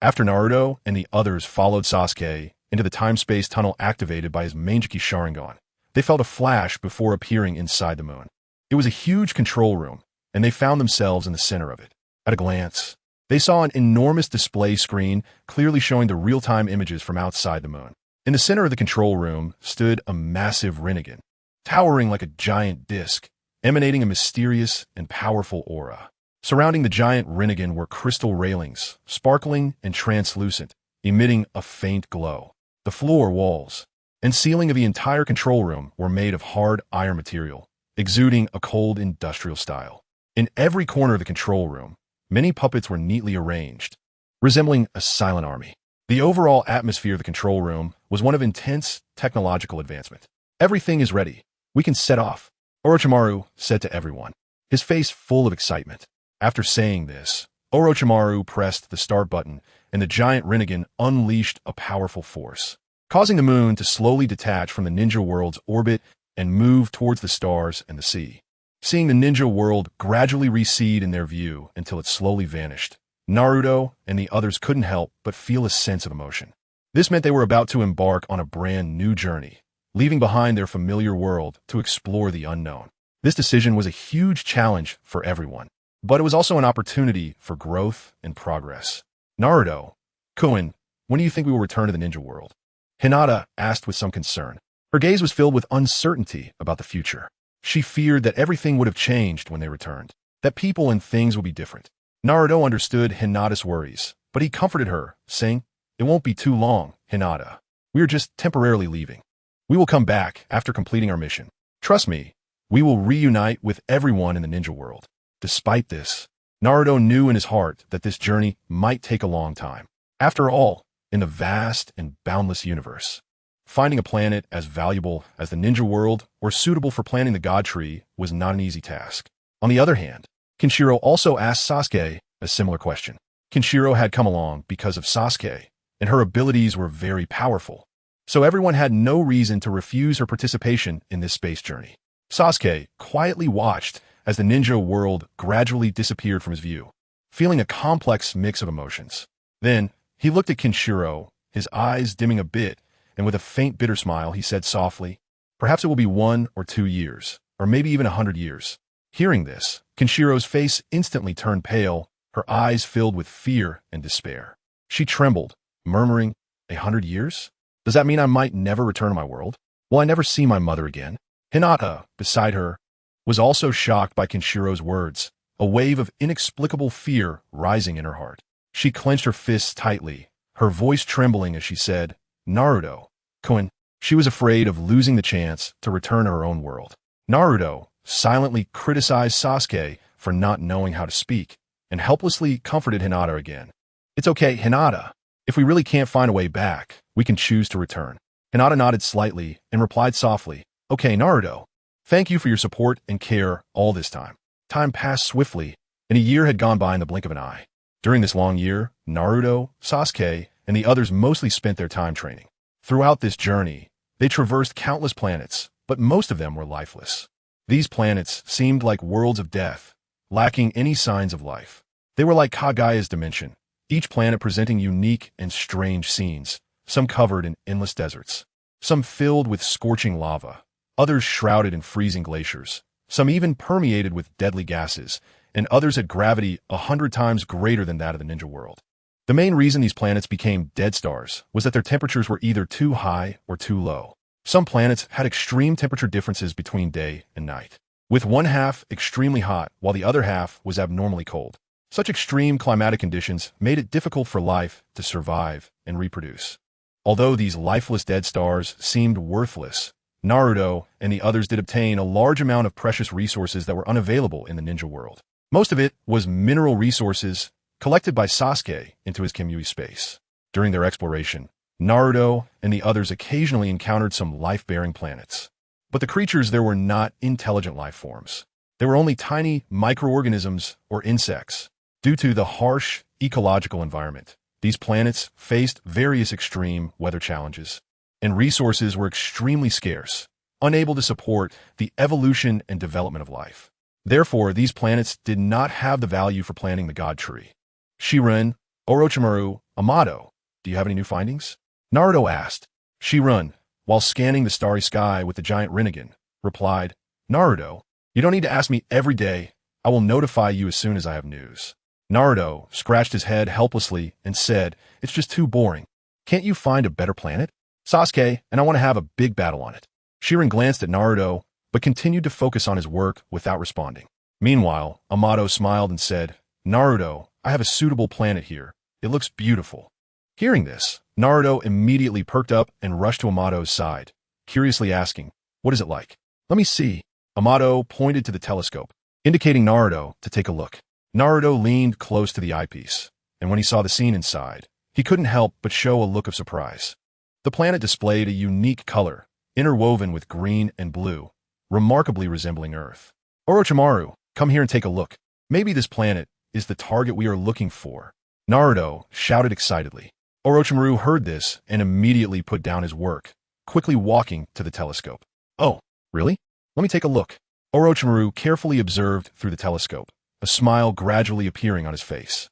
Speaker 1: After Naruto and the others followed Sasuke into the time-space tunnel activated by his Manjiki Sharingan, they felt a flash before appearing inside the moon. It was a huge control room, and they found themselves in the center of it. At a glance, they saw an enormous display screen clearly showing the real-time images from outside the moon. In the center of the control room stood a massive Rinnegan, towering like a giant disc, emanating a mysterious and powerful aura. Surrounding the giant Rinnegan were crystal railings, sparkling and translucent, emitting a faint glow. The floor, walls, and ceiling of the entire control room were made of hard iron material, exuding a cold industrial style. In every corner of the control room, many puppets were neatly arranged, resembling a silent army. The overall atmosphere of the control room was one of intense technological advancement. Everything is ready. We can set off, Orochimaru said to everyone, his face full of excitement. After saying this, Orochimaru pressed the start button, and the giant Rinnegan unleashed a powerful force, causing the moon to slowly detach from the ninja world's orbit and move towards the stars and the sea. Seeing the ninja world gradually recede in their view until it slowly vanished, Naruto and the others couldn't help but feel a sense of emotion. This meant they were about to embark on a brand new journey, leaving behind their familiar world to explore the unknown. This decision was a huge challenge for everyone, but it was also an opportunity for growth and progress. Naruto, Koen, when do you think we will return to the ninja world? Hinata asked with some concern. Her gaze was filled with uncertainty about the future. She feared that everything would have changed when they returned, that people and things would be different. Naruto understood Hinata's worries, but he comforted her, saying, "It won't be too long, Hinata. We are just temporarily leaving. We will come back after completing our mission. Trust me, we will reunite with everyone in the ninja world." Despite this, Naruto knew in his heart that this journey might take a long time. After all, in the vast and boundless universe, finding a planet as valuable as the ninja world or suitable for planting the God Tree was not an easy task. On the other hand, Kenshiro also asked Sasuke a similar question. Kenshiro had come along because of Sasuke, and her abilities were very powerful, so everyone had no reason to refuse her participation in this space journey. Sasuke quietly watched as the ninja world gradually disappeared from his view, feeling a complex mix of emotions. Then, he looked at Kenshiro, his eyes dimming a bit, and with a faint bitter smile, he said softly, "Perhaps it will be 1 or 2 years, or maybe even 100 years. Hearing this, Kenshiro's face instantly turned pale, her eyes filled with fear and despair. She trembled, murmuring, 100 years? Does that mean I might never return to my world? Will I never see my mother again? Hinata, beside her, was also shocked by Kenshiro's words, a wave of inexplicable fear rising in her heart. She clenched her fists tightly, her voice trembling as she said, "Naruto, Koen." She was afraid of losing the chance to return to her own world. Naruto silently criticized Sasuke for not knowing how to speak, and helplessly comforted Hinata again. "It's okay, Hinata. If we really can't find a way back, we can choose to return." Hinata nodded slightly and replied softly, "Okay, Naruto. Thank you for your support and care all this time." Time passed swiftly, and a year had gone by in the blink of an eye. During this long year, Naruto, Sasuke, and the others mostly spent their time training. Throughout this journey, they traversed countless planets, but most of them were lifeless. These planets seemed like worlds of death, lacking any signs of life. They were like Kagaya's dimension, each planet presenting unique and strange scenes, some covered in endless deserts, some filled with scorching lava, others shrouded in freezing glaciers, some even permeated with deadly gases, and others had gravity 100 times greater than that of the ninja world. The main reason these planets became dead stars was that their temperatures were either too high or too low. Some planets had extreme temperature differences between day and night, with one half extremely hot while the other half was abnormally cold. Such extreme climatic conditions made it difficult for life to survive and reproduce. Although these lifeless dead stars seemed worthless, Naruto and the others did obtain a large amount of precious resources that were unavailable in the ninja world. Most of it was mineral resources collected by Sasuke into his Kyuubi space. During their exploration, Naruto and the others occasionally encountered some life-bearing planets. But the creatures there were not intelligent life forms. They were only tiny microorganisms or insects. Due to the harsh ecological environment, these planets faced various extreme weather challenges, and resources were extremely scarce, unable to support the evolution and development of life. Therefore, these planets did not have the value for planting the God Tree. Shiren, Orochimaru, Amato, do you have any new findings? Naruto asked. Shiren, while scanning the starry sky with the giant Rinnegan, replied, "Naruto, you don't need to ask me every day. I will notify you as soon as I have news. Naruto scratched his head helplessly and said, "It's just too boring. Can't you find a better planet?" "Sasuke, and I want to have a big battle on it." Shirin glanced at Naruto, but continued to focus on his work without responding. Meanwhile, Amato smiled and said, "Naruto, I have a suitable planet here. It looks beautiful." Hearing this, Naruto immediately perked up and rushed to Amato's side, curiously asking, "What is it like?" "Let me see." Amato pointed to the telescope, indicating Naruto to take a look. Naruto leaned close to the eyepiece, and when he saw the scene inside, he couldn't help but show a look of surprise. The planet displayed a unique color, interwoven with green and blue, remarkably resembling Earth. "Orochimaru, come here and take a look. Maybe this planet is the target we are looking for," Naruto shouted excitedly. Orochimaru heard this and immediately put down his work, quickly walking to the telescope. "Oh, really? Let me take a look." Orochimaru carefully observed through the telescope, a smile gradually appearing on his face.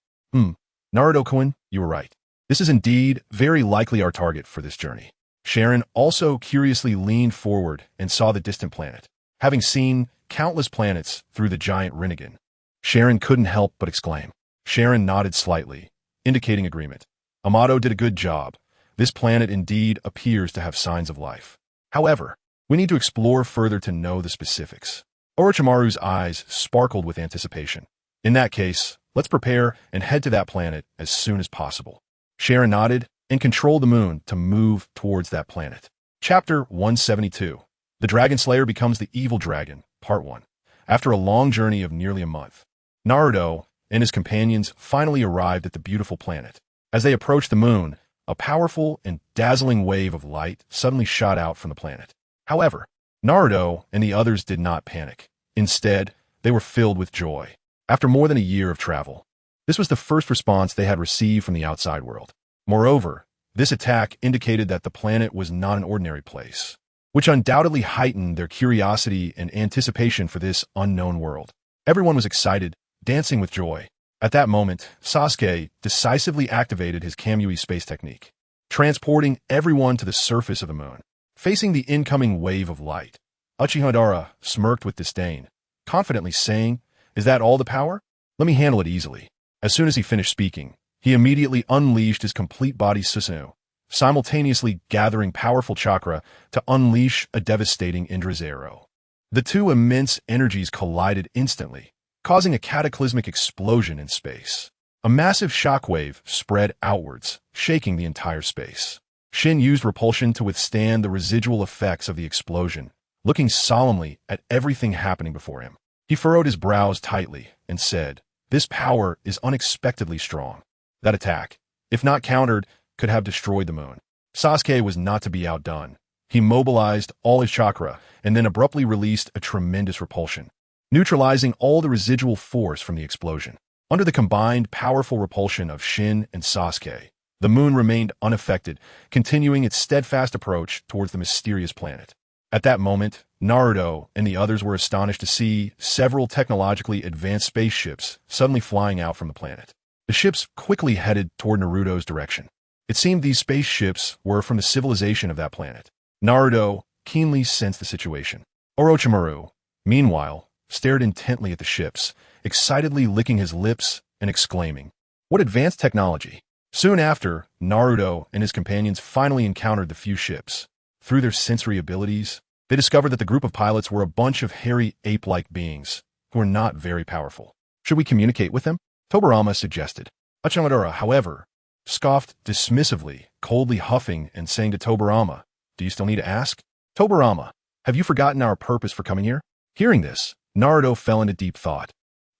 Speaker 1: Naruto-kun, you were right. This is indeed very likely our target for this journey." Sharon also curiously leaned forward and saw the distant planet. Having seen countless planets through the giant Rinnegan, Sharon couldn't help but exclaim. Sharon nodded slightly, indicating agreement. Amato did a good job. This planet indeed appears to have signs of life. However, we need to explore further to know the specifics. Orochimaru's eyes sparkled with anticipation. "In that case, let's prepare and head to that planet as soon as possible." Sharon nodded and controlled the moon to move towards that planet. Chapter 172. The Dragon Slayer Becomes the Evil Dragon, Part 1. After a long journey of nearly a month, Naruto and his companions finally arrived at the beautiful planet. As they approached the moon, a powerful and dazzling wave of light suddenly shot out from the planet. However, Naruto and the others did not panic. Instead, they were filled with joy. After more than a year of travel, this was the first response they had received from the outside world. Moreover, this attack indicated that the planet was not an ordinary place, which undoubtedly heightened their curiosity and anticipation for this unknown world. Everyone was excited, dancing with joy. At that moment, Sasuke decisively activated his Kamui space technique, transporting everyone to the surface of the moon. Facing the incoming wave of light, Uchiha smirked with disdain, confidently saying, "Is that all the power? Let me handle it easily." As soon as he finished speaking, he immediately unleashed his complete body Susanoo, simultaneously gathering powerful chakra to unleash a devastating Indra's arrow. The two immense energies collided instantly, causing a cataclysmic explosion in space. A massive shockwave spread outwards, shaking the entire space. Shin used repulsion to withstand the residual effects of the explosion, looking solemnly at everything happening before him. He furrowed his brows tightly and said, "This power is unexpectedly strong. That attack, if not countered, could have destroyed the moon." Sasuke was not to be outdone. He mobilized all his chakra and then abruptly released a tremendous repulsion, neutralizing all the residual force from the explosion. Under the combined powerful repulsion of Shin and Sasuke, the moon remained unaffected, continuing its steadfast approach towards the mysterious planet. At that moment, Naruto and the others were astonished to see several technologically advanced spaceships suddenly flying out from the planet. The ships quickly headed toward Naruto's direction. It seemed these spaceships were from the civilization of that planet. Naruto keenly sensed the situation. Orochimaru, meanwhile, stared intently at the ships, excitedly licking his lips and exclaiming, "What advanced technology!" Soon after, Naruto and his companions finally encountered the few ships. Through their sensory abilities, they discovered that the group of pilots were a bunch of hairy ape-like beings who were not very powerful. "Should we communicate with them?" Tobirama suggested. Uchiha, however, scoffed dismissively, coldly huffing and saying to Tobirama, "Do you still need to ask? Tobirama, have you forgotten our purpose for coming here?" Hearing this, Naruto fell into deep thought,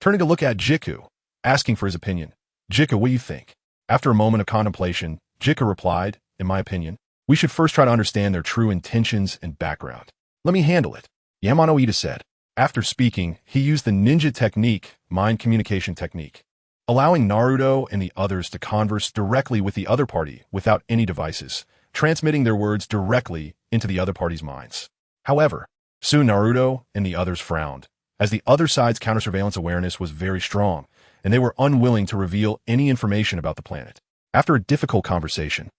Speaker 1: turning to look at Jiku, asking for his opinion. "Jiku, what do you think?" After a moment of contemplation, Jiku replied, "In my opinion, we should first try to understand their true intentions and background. Let me handle it," Yamano Ida said. After speaking, he used the ninja technique, mind communication technique, allowing Naruto and the others to converse directly with the other party without any devices, transmitting their words directly into the other party's minds. However, soon Naruto and the others frowned, as the other side's counter-surveillance awareness was very strong, and they were unwilling to reveal any information about the planet. After a difficult conversation,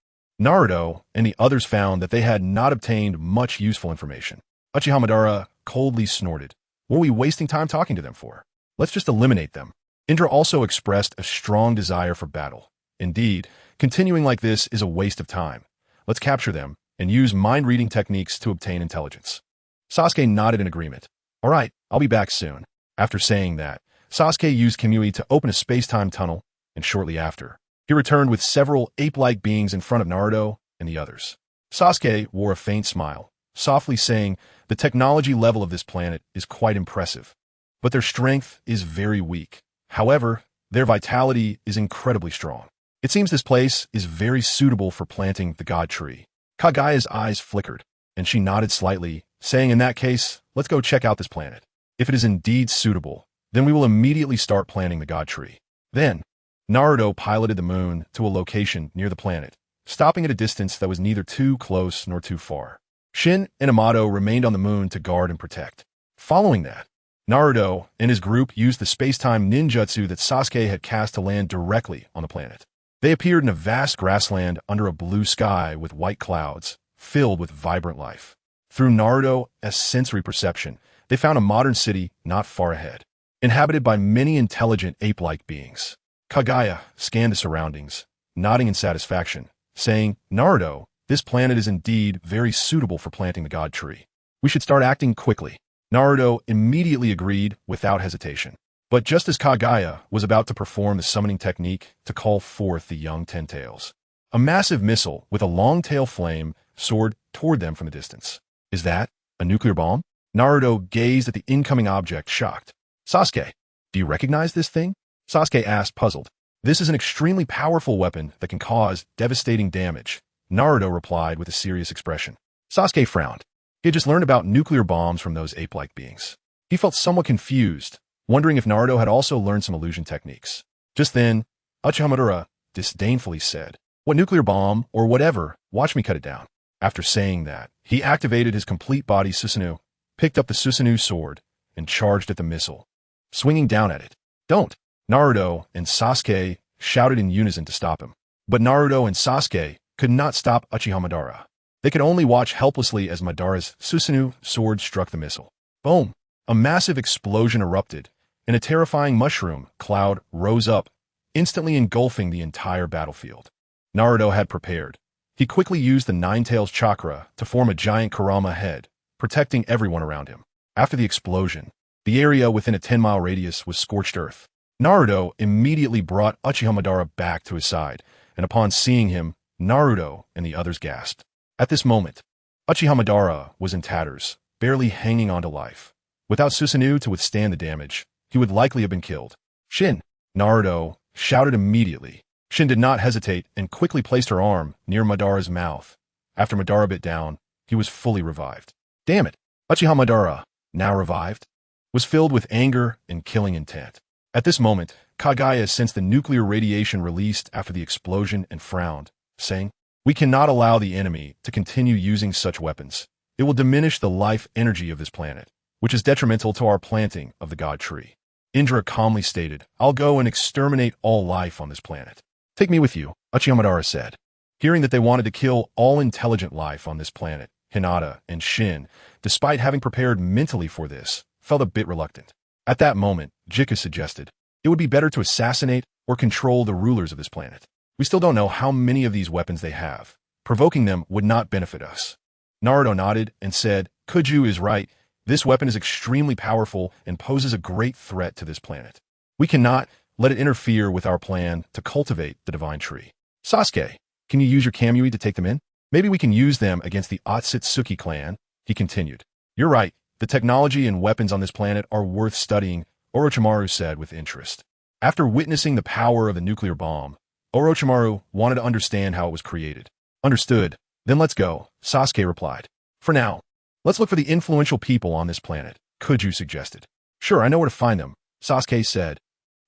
Speaker 1: Naruto and the others found that they had not obtained much useful information. Uchiha Madara coldly snorted. "What are we wasting time talking to them for? Let's just eliminate them. Indra also expressed a strong desire for battle. Indeed, continuing like this is a waste of time. Let's capture them and use mind-reading techniques to obtain intelligence. Sasuke nodded in agreement. All right, I'll be back soon. After saying that, Sasuke used Kyuubi to open a space-time tunnel, and shortly after, he returned with several ape-like beings in front of Naruto and the others. Sasuke wore a faint smile, softly saying, the technology level of this planet is quite impressive, but their strength is very weak. However, their vitality is incredibly strong. It seems this place is very suitable for planting the God Tree. Kagaya's eyes flickered, and she nodded slightly, saying, in that case, let's go check out this planet. If it is indeed suitable, then we will immediately start planting the God Tree. Then, Naruto piloted the moon to a location near the planet, stopping at a distance that was neither too close nor too far. Shin and Amato remained on the moon to guard and protect. Following that, Naruto and his group used the space-time ninjutsu that Sasuke had cast to land directly on the planet. They appeared in a vast grassland under a blue sky with white clouds, filled with vibrant life. Through Naruto's sensory perception, they found a modern city not far ahead, inhabited by many intelligent ape-like beings. Kagaya scanned the surroundings, nodding in satisfaction, saying, Naruto, this planet is indeed very suitable for planting the God Tree. We should start acting quickly. Naruto immediately agreed without hesitation. But just as Kagaya was about to perform the summoning technique to call forth the young Ten Tails, a massive missile with a long tail flame soared toward them from the distance. Is that a nuclear bomb? Naruto gazed at the incoming object, shocked. Sasuke, do you recognize this thing? Sasuke asked, puzzled. This is an extremely powerful weapon that can cause devastating damage, Naruto replied with a serious expression. Sasuke frowned. He had just learned about nuclear bombs from those ape-like beings. He felt somewhat confused, wondering if Naruto had also learned some illusion techniques. Just then, Uchiha disdainfully said, what nuclear bomb, or whatever, watch me cut it down. After saying that, he activated his complete body Susanoo, picked up the Susanoo sword, and charged at the missile, swinging down at it. Don't! Naruto and Sasuke shouted in unison to stop him. But Naruto and Sasuke could not stop Uchiha Madara. They could only watch helplessly as Madara's Susanoo sword struck the missile. Boom! A massive explosion erupted, and a terrifying mushroom cloud rose up, instantly engulfing the entire battlefield. Naruto had prepared. He quickly used the Nine Tails chakra to form a giant Kurama head, protecting everyone around him. After the explosion, the area within a 10-mile radius was scorched earth. Naruto immediately brought Uchiha Madara back to his side, and upon seeing him, Naruto and the others gasped. At this moment, Uchiha Madara was in tatters, barely hanging on to life. Without Susanoo to withstand the damage, he would likely have been killed. Shin! Naruto shouted immediately. Shin did not hesitate and quickly placed her arm near Madara's mouth. After Madara bit down, he was fully revived. Damn it! Uchiha Madara, now revived, was filled with anger and killing intent. At this moment, Kagaya sensed the nuclear radiation released after the explosion and frowned, saying, we cannot allow the enemy to continue using such weapons. It will diminish the life energy of this planet, which is detrimental to our planting of the God Tree. Indra calmly stated, I'll go and exterminate all life on this planet. Take me with you, Uchiha Madara said. Hearing that they wanted to kill all intelligent life on this planet, Hinata and Shin, despite having prepared mentally for this, felt a bit reluctant. At that moment, Jika suggested, it would be better to assassinate or control the rulers of this planet. We still don't know how many of these weapons they have. Provoking them would not benefit us. Naruto nodded and said, Kuju is right. This weapon is extremely powerful and poses a great threat to this planet. We cannot let it interfere with our plan to cultivate the divine tree. Sasuke, can you use your Kamui to take them in? Maybe we can use them against the Otsutsuki clan, he continued. You're right. The technology and weapons on this planet are worth studying, Orochimaru said with interest. After witnessing the power of the nuclear bomb, Orochimaru wanted to understand how it was created. Understood. Then let's go, Sasuke replied. For now, let's look for the influential people on this planet, Kuju suggested. Sure, I know where to find them, Sasuke said.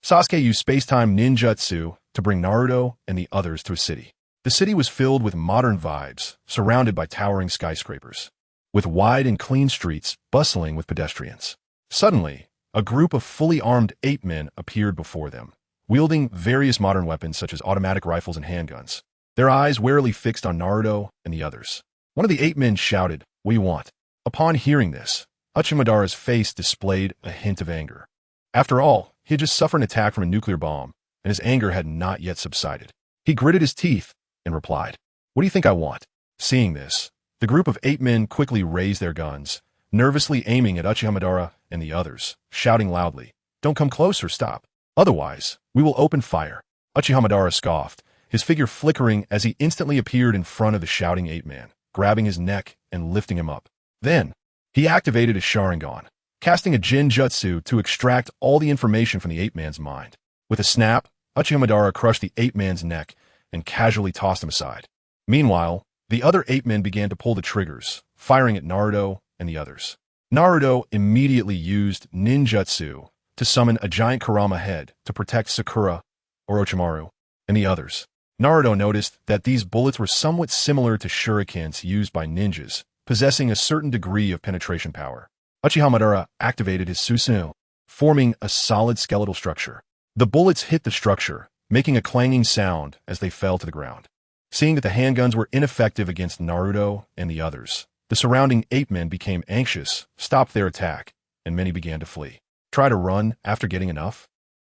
Speaker 1: Sasuke used space-time ninjutsu to bring Naruto and the others to a city. The city was filled with modern vibes, surrounded by towering skyscrapers, with wide and clean streets bustling with pedestrians. Suddenly, a group of fully armed ape men appeared before them, wielding various modern weapons such as automatic rifles and handguns, their eyes warily fixed on Naruto and the others. One of the ape men shouted, "What do you want?" Upon hearing this, Uchiha Madara's face displayed a hint of anger. After all, he had just suffered an attack from a nuclear bomb, and his anger had not yet subsided. He gritted his teeth and replied, "What do you think I want?" Seeing this, the group of 8 men quickly raised their guns, nervously aiming at Uchiha and the others, shouting loudly, "Don't come close or stop. Otherwise, we will open fire." Uchiha scoffed, his figure flickering as he instantly appeared in front of the shouting 8-man, grabbing his neck and lifting him up. Then, he activated his Sharingan, casting a Jin Jutsu to extract all the information from the 8-man's mind. With a snap, Uchiha crushed the 8-man's neck and casually tossed him aside. Meanwhile, the other 8 men began to pull the triggers, firing at Naruto and the others. Naruto immediately used ninjutsu to summon a giant Kurama head to protect Sakura, Orochimaru, and the others. Naruto noticed that these bullets were somewhat similar to shurikens used by ninjas, possessing a certain degree of penetration power. Uchiha activated his Susanoo, forming a solid skeletal structure. The bullets hit the structure, making a clanging sound as they fell to the ground. Seeing that the handguns were ineffective against Naruto and the others, the surrounding 8 men became anxious, stopped their attack, and many began to flee. Try to run after getting enough?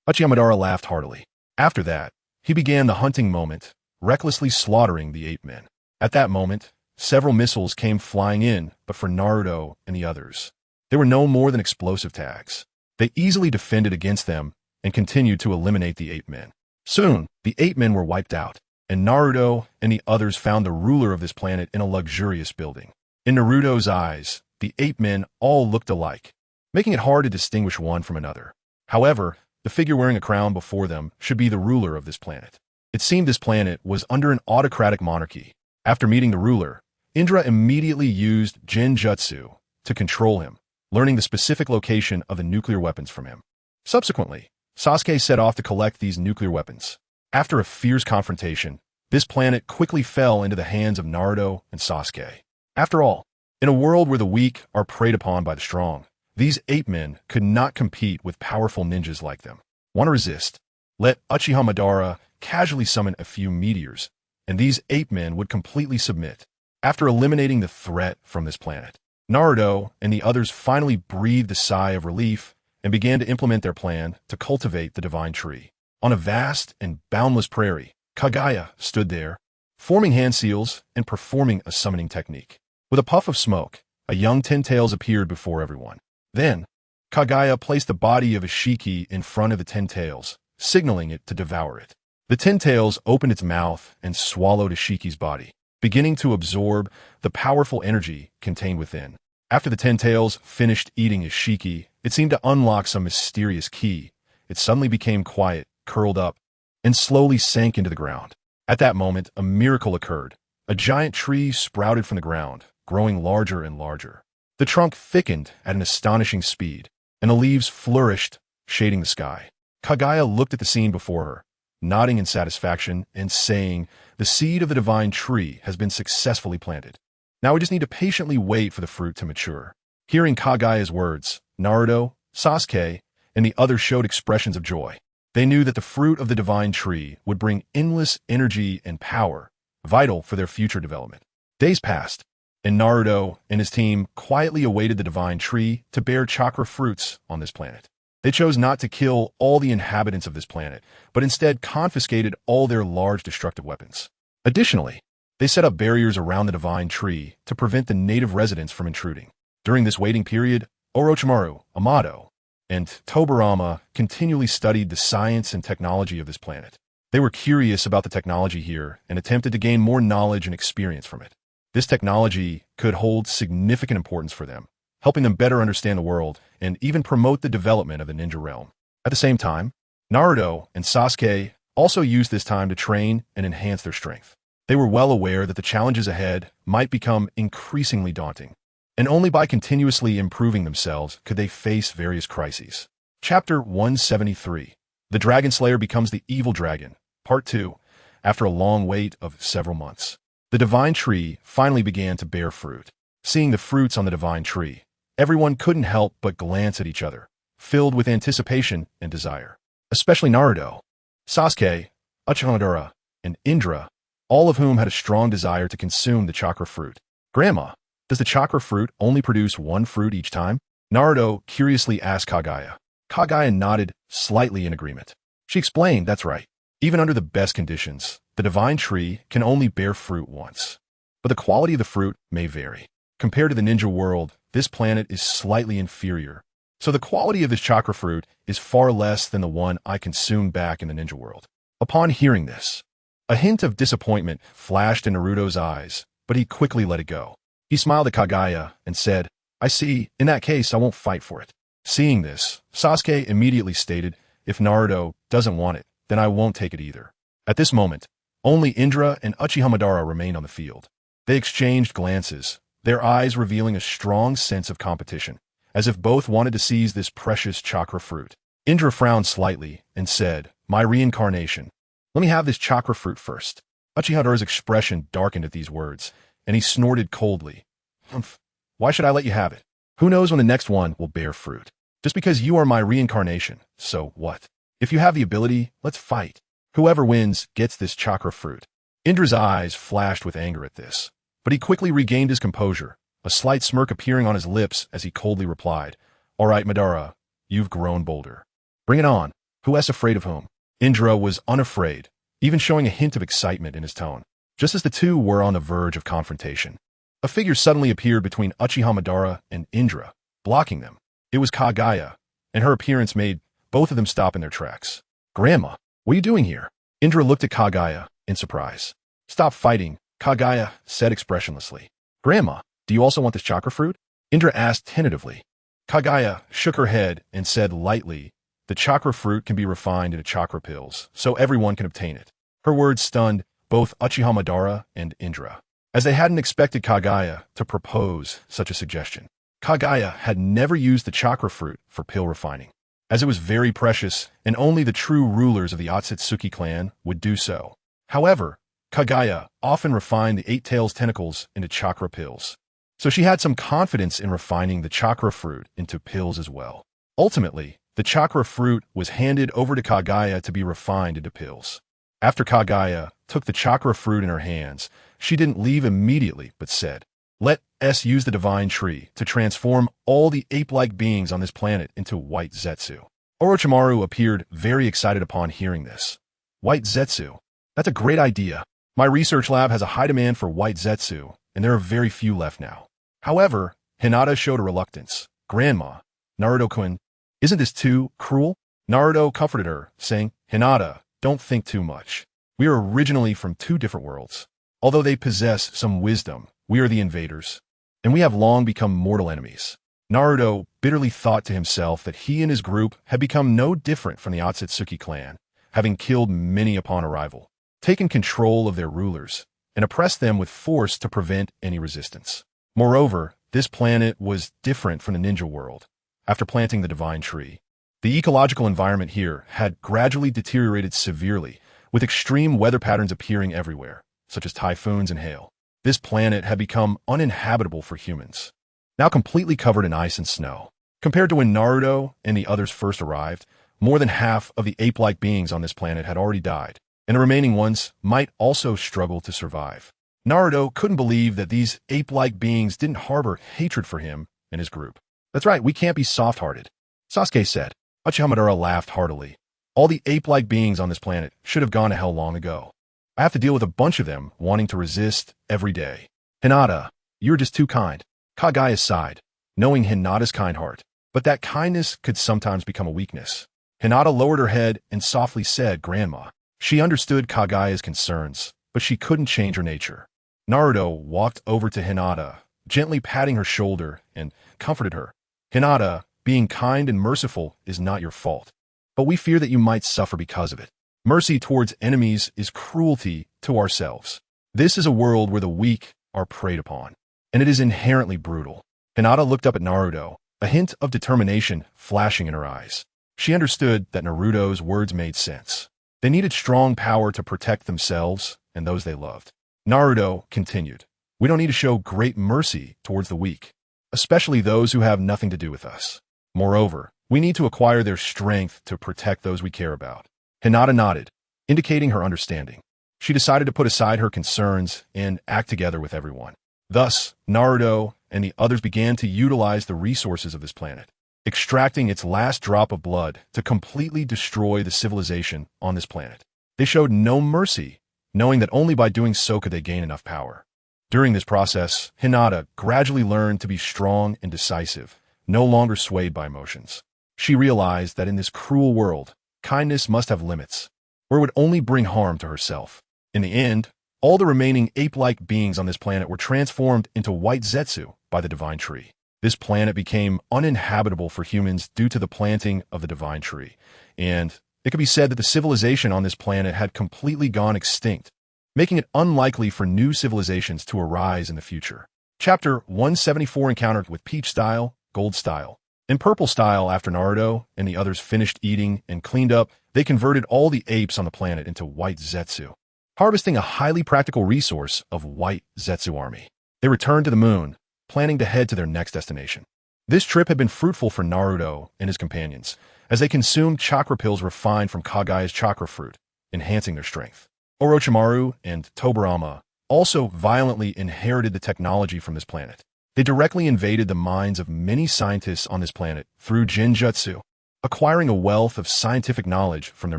Speaker 1: Uchiha laughed heartily. After that, he began the hunting moment, recklessly slaughtering the 8 men. At that moment, several missiles came flying in, but for Naruto and the others, they were no more than explosive tags. They easily defended against them and continued to eliminate the 8 men. Soon, the 8 men were wiped out, and Naruto and the others found the ruler of this planet in a luxurious building. In Naruto's eyes, the 8 men all looked alike, making it hard to distinguish one from another. However, the figure wearing a crown before them should be the ruler of this planet. It seemed this planet was under an autocratic monarchy. After meeting the ruler, Indra immediately used Jinjutsu to control him, learning the specific location of the nuclear weapons from him. Subsequently, Sasuke set off to collect these nuclear weapons. After a fierce confrontation, this planet quickly fell into the hands of Naruto and Sasuke. After all, in a world where the weak are preyed upon by the strong, these 8 men could not compete with powerful ninjas like them. Want to resist? Let Uchiha casually summon a few meteors, and these 8 men would completely submit. After eliminating the threat from this planet, Naruto and the others finally breathed a sigh of relief and began to implement their plan to cultivate the divine tree. On a vast and boundless prairie, Kagaya stood there, forming hand seals and performing a summoning technique. With a puff of smoke, a young Ten Tails appeared before everyone. Then, Kagaya placed the body of Ishiki in front of the Ten Tails, signaling it to devour it. The Ten Tails opened its mouth and swallowed Ishiki's body, beginning to absorb the powerful energy contained within. After the Ten Tails finished eating Ishiki, it seemed to unlock some mysterious key. It suddenly became quiet, curled up, and slowly sank into the ground. At that moment, a miracle occurred. A giant tree sprouted from the ground, growing larger and larger. The trunk thickened at an astonishing speed, and the leaves flourished, shading the sky. Kagaya looked at the scene before her, nodding in satisfaction and saying, "The seed of the divine tree has been successfully planted. Now we just need to patiently wait for the fruit to mature." Hearing Kagaya's words, Naruto, Sasuke, and the others showed expressions of joy. They knew that the fruit of the divine tree would bring endless energy and power, vital for their future development. Days passed, and Naruto and his team quietly awaited the divine tree to bear chakra fruits on this planet. They chose not to kill all the inhabitants of this planet, but instead confiscated all their large destructive weapons. Additionally, they set up barriers around the divine tree to prevent the native residents from intruding. During this waiting period, Orochimaru, Amato, and Tobirama continually studied the science and technology of this planet. They were curious about the technology here and attempted to gain more knowledge and experience from it. This technology could hold significant importance for them, helping them better understand the world and even promote the development of the ninja realm. At the same time, Naruto and Sasuke also used this time to train and enhance their strength. They were well aware that the challenges ahead might become increasingly daunting, and only by continuously improving themselves could they face various crises. Chapter 173. The Dragon Slayer Becomes the Evil Dragon, Part 2, after a long wait of several months. The divine tree finally began to bear fruit. Seeing the fruits on the divine tree, everyone couldn't help but glance at each other, filled with anticipation and desire. Especially Naruto, Sasuke, Uchiha, and Indra, all of whom had a strong desire to consume the chakra fruit. "Grandma, does the chakra fruit only produce one fruit each time?" Naruto curiously asked Kagaya. Kagaya nodded slightly in agreement. She explained, that's right. Even under the best conditions, the divine tree can only bear fruit once. But the quality of the fruit may vary. Compared to the ninja world, this planet is slightly inferior. So the quality of this chakra fruit is far less than the one I consumed back in the ninja world. Upon hearing this, a hint of disappointment flashed in Naruto's eyes, but he quickly let it go. He smiled at Kagaya and said, I see, in that case I won't fight for it. Seeing this, Sasuke immediately stated, if Naruto doesn't want it, then I won't take it either. At this moment, only Indra and Uchiha Madara remained on the field. They exchanged glances, their eyes revealing a strong sense of competition, as if both wanted to seize this precious chakra fruit. Indra frowned slightly and said, my reincarnation. Let me have this chakra fruit first. Uchiha Madara's expression darkened at these words, and he snorted coldly. Humph, why should I let you have it? Who knows when the next one will bear fruit? Just because you are my reincarnation, so what? If you have the ability, let's fight. Whoever wins gets this chakra fruit. Indra's eyes flashed with anger at this, but he quickly regained his composure, a slight smirk appearing on his lips as he coldly replied, all right, Madara, you've grown bolder. Bring it on. Who is afraid of whom? Indra was unafraid, even showing a hint of excitement in his tone. Just as the two were on the verge of confrontation, a figure suddenly appeared between Uchiha Madara and Indra, blocking them. It was Kagaya, and her appearance made both of them stop in their tracks. Grandma, what are you doing here? Indra looked at Kagaya in surprise. Stop fighting, Kagaya said expressionlessly. Grandma, do you also want this chakra fruit? Indra asked tentatively. Kagaya shook her head and said lightly, the chakra fruit can be refined into chakra pills, so everyone can obtain it. Her words stunned both Uchiha Madara and Indra, as they hadn't expected Kagaya to propose such a suggestion. Kagaya had never used the chakra fruit for pill refining, as it was very precious and only the true rulers of the Otsutsuki clan would do so. However, Kagaya often refined the Eight Tails tentacles into chakra pills, so she had some confidence in refining the chakra fruit into pills as well. Ultimately, the chakra fruit was handed over to Kagaya to be refined into pills. After Kagaya took the chakra fruit in her hands, she didn't leave immediately but said, let us use the divine tree to transform all the ape-like beings on this planet into white Zetsu. Orochimaru appeared very excited upon hearing this. White Zetsu? That's a great idea. My research lab has a high demand for white Zetsu, and there are very few left now. However, Hinata showed a reluctance. Grandma, Naruto-kun, isn't this too cruel? Naruto comforted her, saying, Hinata, don't think too much. We are originally from two different worlds. Although they possess some wisdom, we are the invaders, and we have long become mortal enemies. Naruto bitterly thought to himself that he and his group had become no different from the Otsutsuki clan, having killed many upon arrival, taken control of their rulers, and oppressed them with force to prevent any resistance. Moreover, this planet was different from the ninja world. After planting the divine tree, the ecological environment here had gradually deteriorated severely, with extreme weather patterns appearing everywhere, such as typhoons and hail. This planet had become uninhabitable for humans, now completely covered in ice and snow. Compared to when Naruto and the others first arrived, more than half of the ape-like beings on this planet had already died, and the remaining ones might also struggle to survive. Naruto couldn't believe that these ape-like beings didn't harbor hatred for him and his group. That's right, we can't be soft-hearted, Sasuke said. Uchiha Madara laughed heartily. All the ape-like beings on this planet should have gone to hell long ago. I have to deal with a bunch of them wanting to resist every day. Hinata, you're just too kind. Kagaya sighed, knowing Hinata's kind heart, but that kindness could sometimes become a weakness. Hinata lowered her head and softly said, Grandma. She understood Kagaya's concerns, but she couldn't change her nature. Naruto walked over to Hinata, gently patting her shoulder, and comforted her. Hinata, being kind and merciful is not your fault, but we fear that you might suffer because of it. Mercy towards enemies is cruelty to ourselves. This is a world where the weak are preyed upon, and it is inherently brutal. Hinata looked up at Naruto, a hint of determination flashing in her eyes. She understood that Naruto's words made sense. They needed strong power to protect themselves and those they loved. Naruto continued, we don't need to show great mercy towards the weak, especially those who have nothing to do with us. Moreover, we need to acquire their strength to protect those we care about. Hinata nodded, indicating her understanding. She decided to put aside her concerns and act together with everyone. Thus, Naruto and the others began to utilize the resources of this planet. extracting its last drop of blood to completely destroy the civilization on this planet. They showed no mercy, knowing that only by doing so could they gain enough power. During this process, Hinata gradually learned to be strong and decisive, no longer swayed by emotions. She realized that in this cruel world, kindness must have limits, or it would only bring harm to herself. In the end, all the remaining ape-like beings on this planet were transformed into white Zetsu by the Divine Tree. This planet became uninhabitable for humans due to the planting of the Divine Tree, and it could be said that the civilization on this planet had completely gone extinct, making it unlikely for new civilizations to arise in the future. Chapter 174 Encountered with Peach Style, Gold Style. In Purple Style, after Naruto and the others finished eating and cleaned up, they converted all the apes on the planet into white Zetsu, harvesting a highly practical resource of white Zetsu army. They returned to the moon, planning to head to their next destination. This trip had been fruitful for Naruto and his companions, as they consumed chakra pills refined from Kagaya's chakra fruit, enhancing their strength. Orochimaru and Tobirama also violently inherited the technology from this planet. They directly invaded the minds of many scientists on this planet through Genjutsu, acquiring a wealth of scientific knowledge from their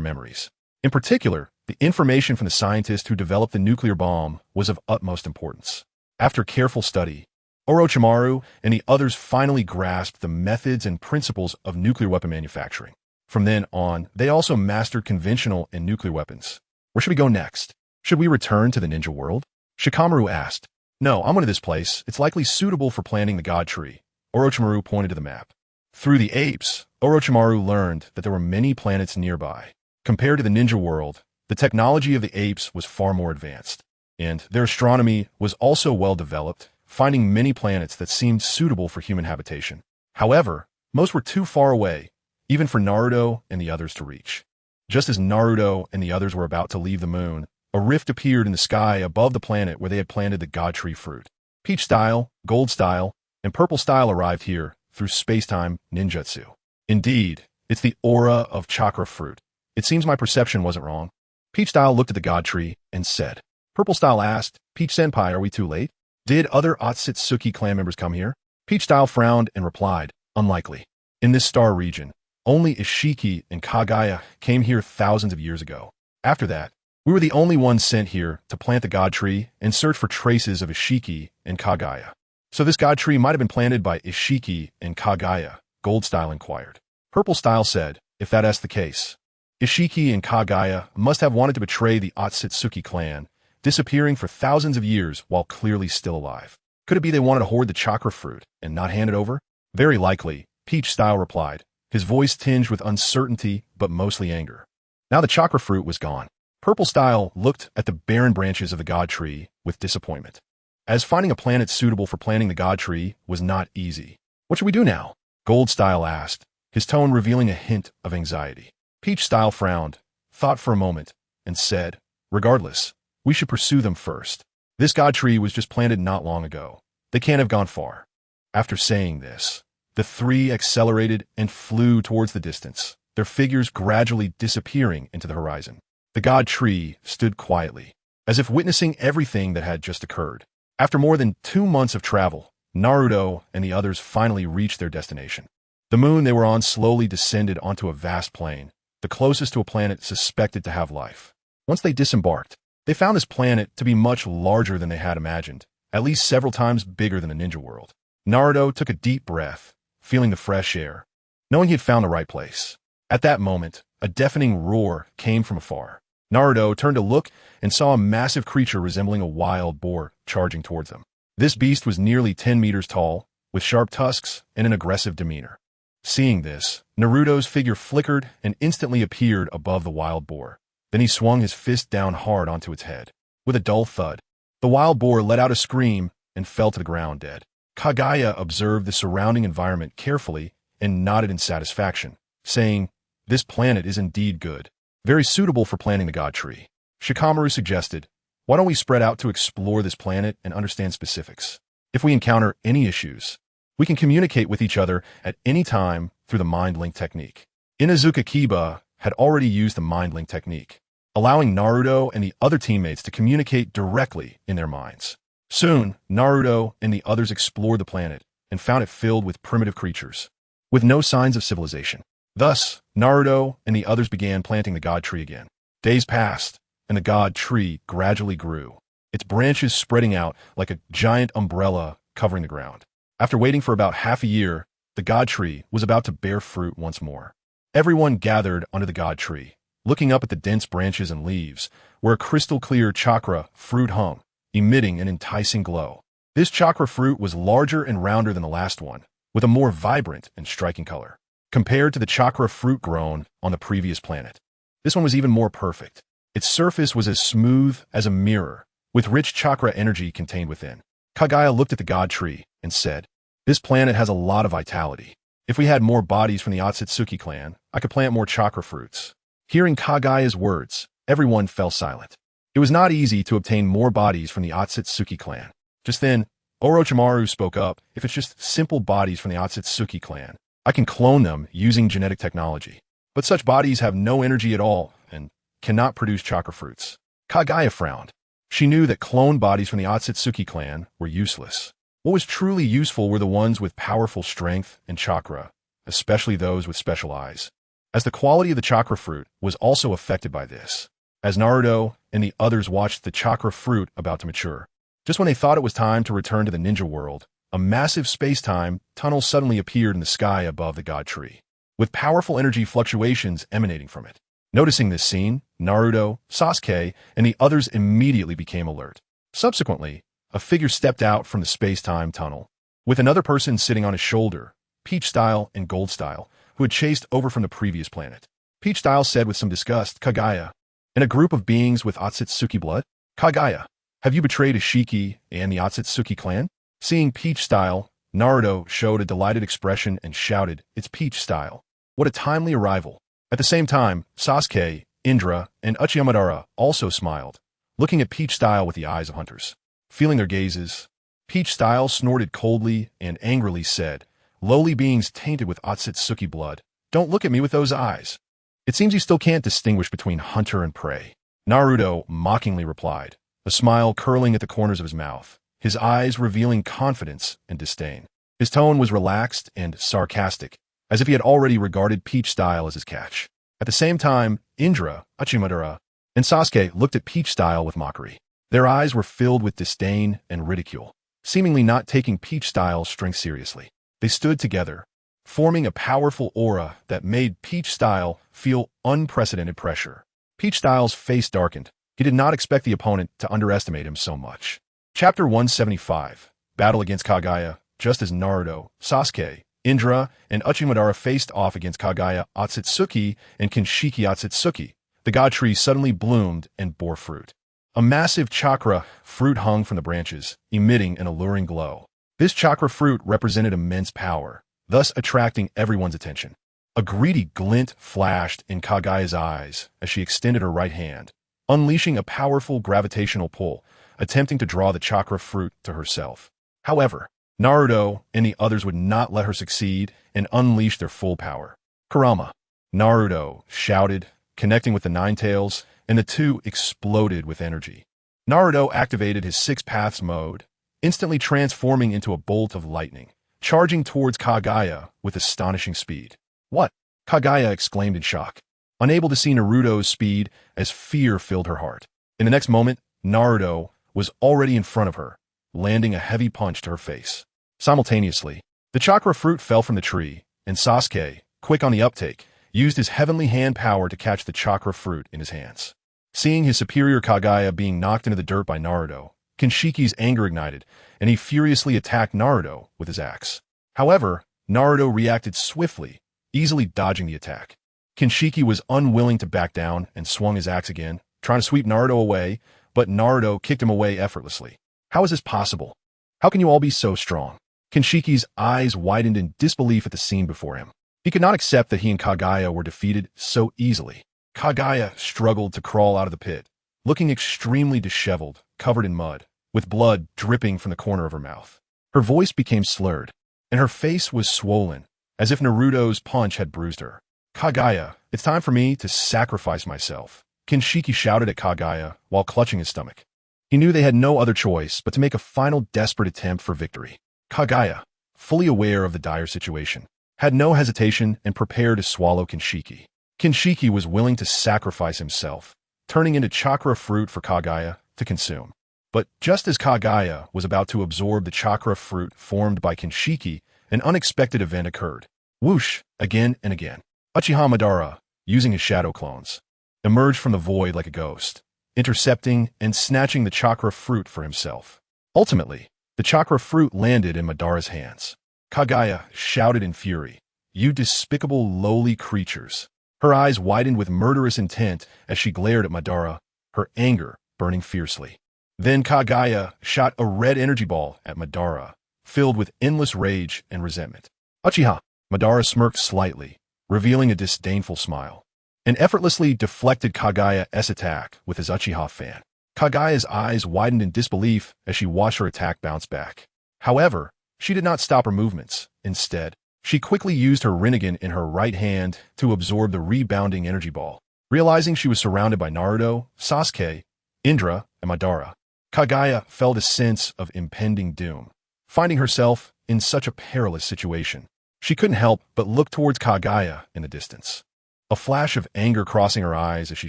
Speaker 1: memories. In particular, the information from the scientist who developed the nuclear bomb was of utmost importance. After careful study, Orochimaru and the others finally grasped the methods and principles of nuclear weapon manufacturing. From then on, they also mastered conventional and nuclear weapons. Where should we go next? Should we return to the ninja world? Shikamaru asked. No, I'm going to this place. It's likely suitable for planting the God Tree. Orochimaru pointed to the map. Through the apes, Orochimaru learned that there were many planets nearby. Compared to the ninja world, the technology of the apes was far more advanced, and their astronomy was also well developed, finding many planets that seemed suitable for human habitation. However, most were too far away, even for Naruto and the others to reach. Just as Naruto and the others were about to leave the moon, a rift appeared in the sky above the planet where they had planted the God Tree fruit. Peach Style, Gold Style, and Purple Style arrived here through space-time ninjutsu. Indeed, it's the aura of chakra fruit. It seems my perception wasn't wrong. Peach Style looked at the God Tree and said. Purple Style asked, Peach-senpai, are we too late? Did other Otsutsuki clan members come here? Peach Style frowned and replied, unlikely. In this star region, only Ishiki and Kagaya came here thousands of years ago. After that, we were the only ones sent here to plant the God Tree and search for traces of Ishiki and Kagaya. So this God Tree might have been planted by Ishiki and Kagaya, Gold Style inquired. Purple Style said, if that's the case, Ishiki and Kagaya must have wanted to betray the Otsutsuki clan, disappearing for thousands of years while clearly still alive. Could it be they wanted to hoard the chakra fruit and not hand it over? Very likely, Peach Style replied, his voice tinged with uncertainty but mostly anger. Now the chakra fruit was gone. Purple Style looked at the barren branches of the God Tree with disappointment, as finding a planet suitable for planting the God Tree was not easy. What should we do now? Gold Style asked, his tone revealing a hint of anxiety. Peach Style frowned, thought for a moment, and said, regardless, we should pursue them first. This God Tree was just planted not long ago. They can't have gone far. After saying this, the three accelerated and flew towards the distance, their figures gradually disappearing into the horizon. The God Tree stood quietly, as if witnessing everything that had just occurred. After more than 2 months of travel, Naruto and the others finally reached their destination. The moon they were on slowly descended onto a vast plain, the closest to a planet suspected to have life. Once they disembarked, they found this planet to be much larger than they had imagined, at least several times bigger than the ninja world. Naruto took a deep breath, feeling the fresh air, knowing he had found the right place. At that moment, a deafening roar came from afar. Naruto turned to look and saw a massive creature resembling a wild boar charging towards them. This beast was nearly 10 meters tall, with sharp tusks and an aggressive demeanor. Seeing this, Naruto's figure flickered and instantly appeared above the wild boar. Then he swung his fist down hard onto its head. With a dull thud, the wild boar let out a scream and fell to the ground dead. Kagaya observed the surrounding environment carefully and nodded in satisfaction, saying, this planet is indeed good, very suitable for planting the God Tree. Shikamaru suggested, why don't we spread out to explore this planet and understand specifics? If we encounter any issues, we can communicate with each other at any time through the mind link technique. Inuzuka Kiba had already used the mind link technique, allowing Naruto and the other teammates to communicate directly in their minds. Soon, Naruto and the others explored the planet and found it filled with primitive creatures. with no signs of civilization. Thus, Naruto and the others began planting the god tree again. Days passed, and the god tree gradually grew, its branches spreading out like a giant umbrella covering the ground. After waiting for about half a year, the god tree was about to bear fruit once more. Everyone gathered under the god tree, looking up at the dense branches and leaves, where a crystal-clear chakra fruit hung, emitting an enticing glow. This chakra fruit was larger and rounder than the last one, with a more vibrant and striking color, compared to the chakra fruit grown on the previous planet. This one was even more perfect. Its surface was as smooth as a mirror, with rich chakra energy contained within. Kaguya looked at the god tree and said, "This planet has a lot of vitality. If we had more bodies from the Otsutsuki clan, I could plant more chakra fruits." Hearing Kaguya's words, everyone fell silent. It was not easy to obtain more bodies from the Otsutsuki clan. Just then, Orochimaru spoke up. "If it's just simple bodies from the Otsutsuki clan, I can clone them using genetic technology. But such bodies have no energy at all and cannot produce chakra fruits." Kaguya frowned. She knew that cloned bodies from the Otsutsuki clan were useless. What was truly useful were the ones with powerful strength and chakra, especially those with special eyes, as the quality of the chakra fruit was also affected by this. As Naruto and the others watched the chakra fruit about to mature, just when they thought it was time to return to the ninja world, a massive space-time tunnel suddenly appeared in the sky above the god tree, with powerful energy fluctuations emanating from it. Noticing this scene, Naruto, Sasuke, and the others immediately became alert. Subsequently, a figure stepped out from the space-time tunnel, with another person sitting on his shoulder, Peach Style and Gold Style, who had chased over from the previous planet. Peach Style said with some disgust, "Kaguya, in a group of beings with Otsutsuki blood? Kaguya, have you betrayed Ishiki and the Otsutsuki clan?" Seeing Peach Style, Naruto showed a delighted expression and shouted, "It's Peach Style. What a timely arrival." At the same time, Sasuke, Indra, and Uchihamadara also smiled, looking at Peach Style with the eyes of hunters. Feeling their gazes, Peach Style snorted coldly and angrily said, "Lowly beings tainted with Otsutsuki blood, don't look at me with those eyes." It seems you still can't distinguish between hunter and prey. Naruto mockingly replied, a smile curling at the corners of his mouth, his eyes revealing confidence and disdain. His tone was relaxed and sarcastic, as if he had already regarded Peach Style as his catch. At the same time, Indra, Uchihamadara, and Sasuke looked at Peach Style with mockery. Their eyes were filled with disdain and ridicule, seemingly not taking Peach Style's strength seriously. They stood together, forming a powerful aura that made Peach Style feel unprecedented pressure. Peach Style's face darkened. He did not expect the opponent to underestimate him so much. Chapter 175, Battle against Kaguya. Just as Naruto, Sasuke, Indra, and Uchihamadara faced off against Kaguya Otsutsuki and Kinshiki Otsutsuki, the god tree suddenly bloomed and bore fruit. A massive chakra fruit hung from the branches, emitting an alluring glow. This chakra fruit represented immense power, thus attracting everyone's attention. A greedy glint flashed in Kaguya's eyes as she extended her right hand, unleashing a powerful gravitational pull, attempting to draw the chakra fruit to herself. However, Naruto and the others would not let her succeed and unleash their full power. "Kurama!" Naruto shouted, connecting with the Nine Tails, and the two exploded with energy. Naruto activated his Six Paths mode, instantly transforming into a bolt of lightning, charging towards Kaguya with astonishing speed. "What?" Kaguya exclaimed in shock, unable to see Naruto's speed as fear filled her heart. In the next moment, Naruto was already in front of her, landing a heavy punch to her face. Simultaneously, the chakra fruit fell from the tree, and Sasuke, quick on the uptake, used his heavenly hand power to catch the chakra fruit in his hands. Seeing his superior Kaguya being knocked into the dirt by Naruto, Kinshiki's anger ignited, and he furiously attacked Naruto with his axe. However, Naruto reacted swiftly, easily dodging the attack. Kinshiki was unwilling to back down and swung his axe again, trying to sweep Naruto away, but Naruto kicked him away effortlessly. How is this possible? How can you all be so strong? Kinshiki's eyes widened in disbelief at the scene before him. He could not accept that he and Kaguya were defeated so easily. Kaguya struggled to crawl out of the pit, looking extremely disheveled, covered in mud, with blood dripping from the corner of her mouth. Her voice became slurred, and her face was swollen, as if Naruto's punch had bruised her. "Kaguya, it's time for me to sacrifice myself," Kinshiki shouted at Kaguya while clutching his stomach. He knew they had no other choice but to make a final desperate attempt for victory. Kaguya, fully aware of the dire situation, had no hesitation and prepared to swallow Kinshiki. Kinshiki was willing to sacrifice himself, turning into chakra fruit for Kaguya to consume. But just as Kaguya was about to absorb the chakra fruit formed by Kinshiki, an unexpected event occurred. Whoosh, again and again. Uchiha Madara, using his shadow clones, emerged from the void like a ghost, intercepting and snatching the chakra fruit for himself. Ultimately, the chakra fruit landed in Madara's hands. Kaguya shouted in fury, "You despicable lowly creatures!" Her eyes widened with murderous intent as she glared at Madara, her anger burning fiercely. Then Kaguya shot a red energy ball at Madara, filled with endless rage and resentment. Uchiha! Madara smirked slightly, revealing a disdainful smile, and effortlessly deflected Kaguya's attack with his Uchiha fan. Kaguya's eyes widened in disbelief as she watched her attack bounce back. However, she did not stop her movements. Instead, she quickly used her Rinnegan in her right hand to absorb the rebounding energy ball. Realizing she was surrounded by Naruto, Sasuke, Indra, and Madara, Kaguya felt a sense of impending doom. Finding herself in such a perilous situation, she couldn't help but look towards Kaguya in the distance. A flash of anger crossing her eyes as she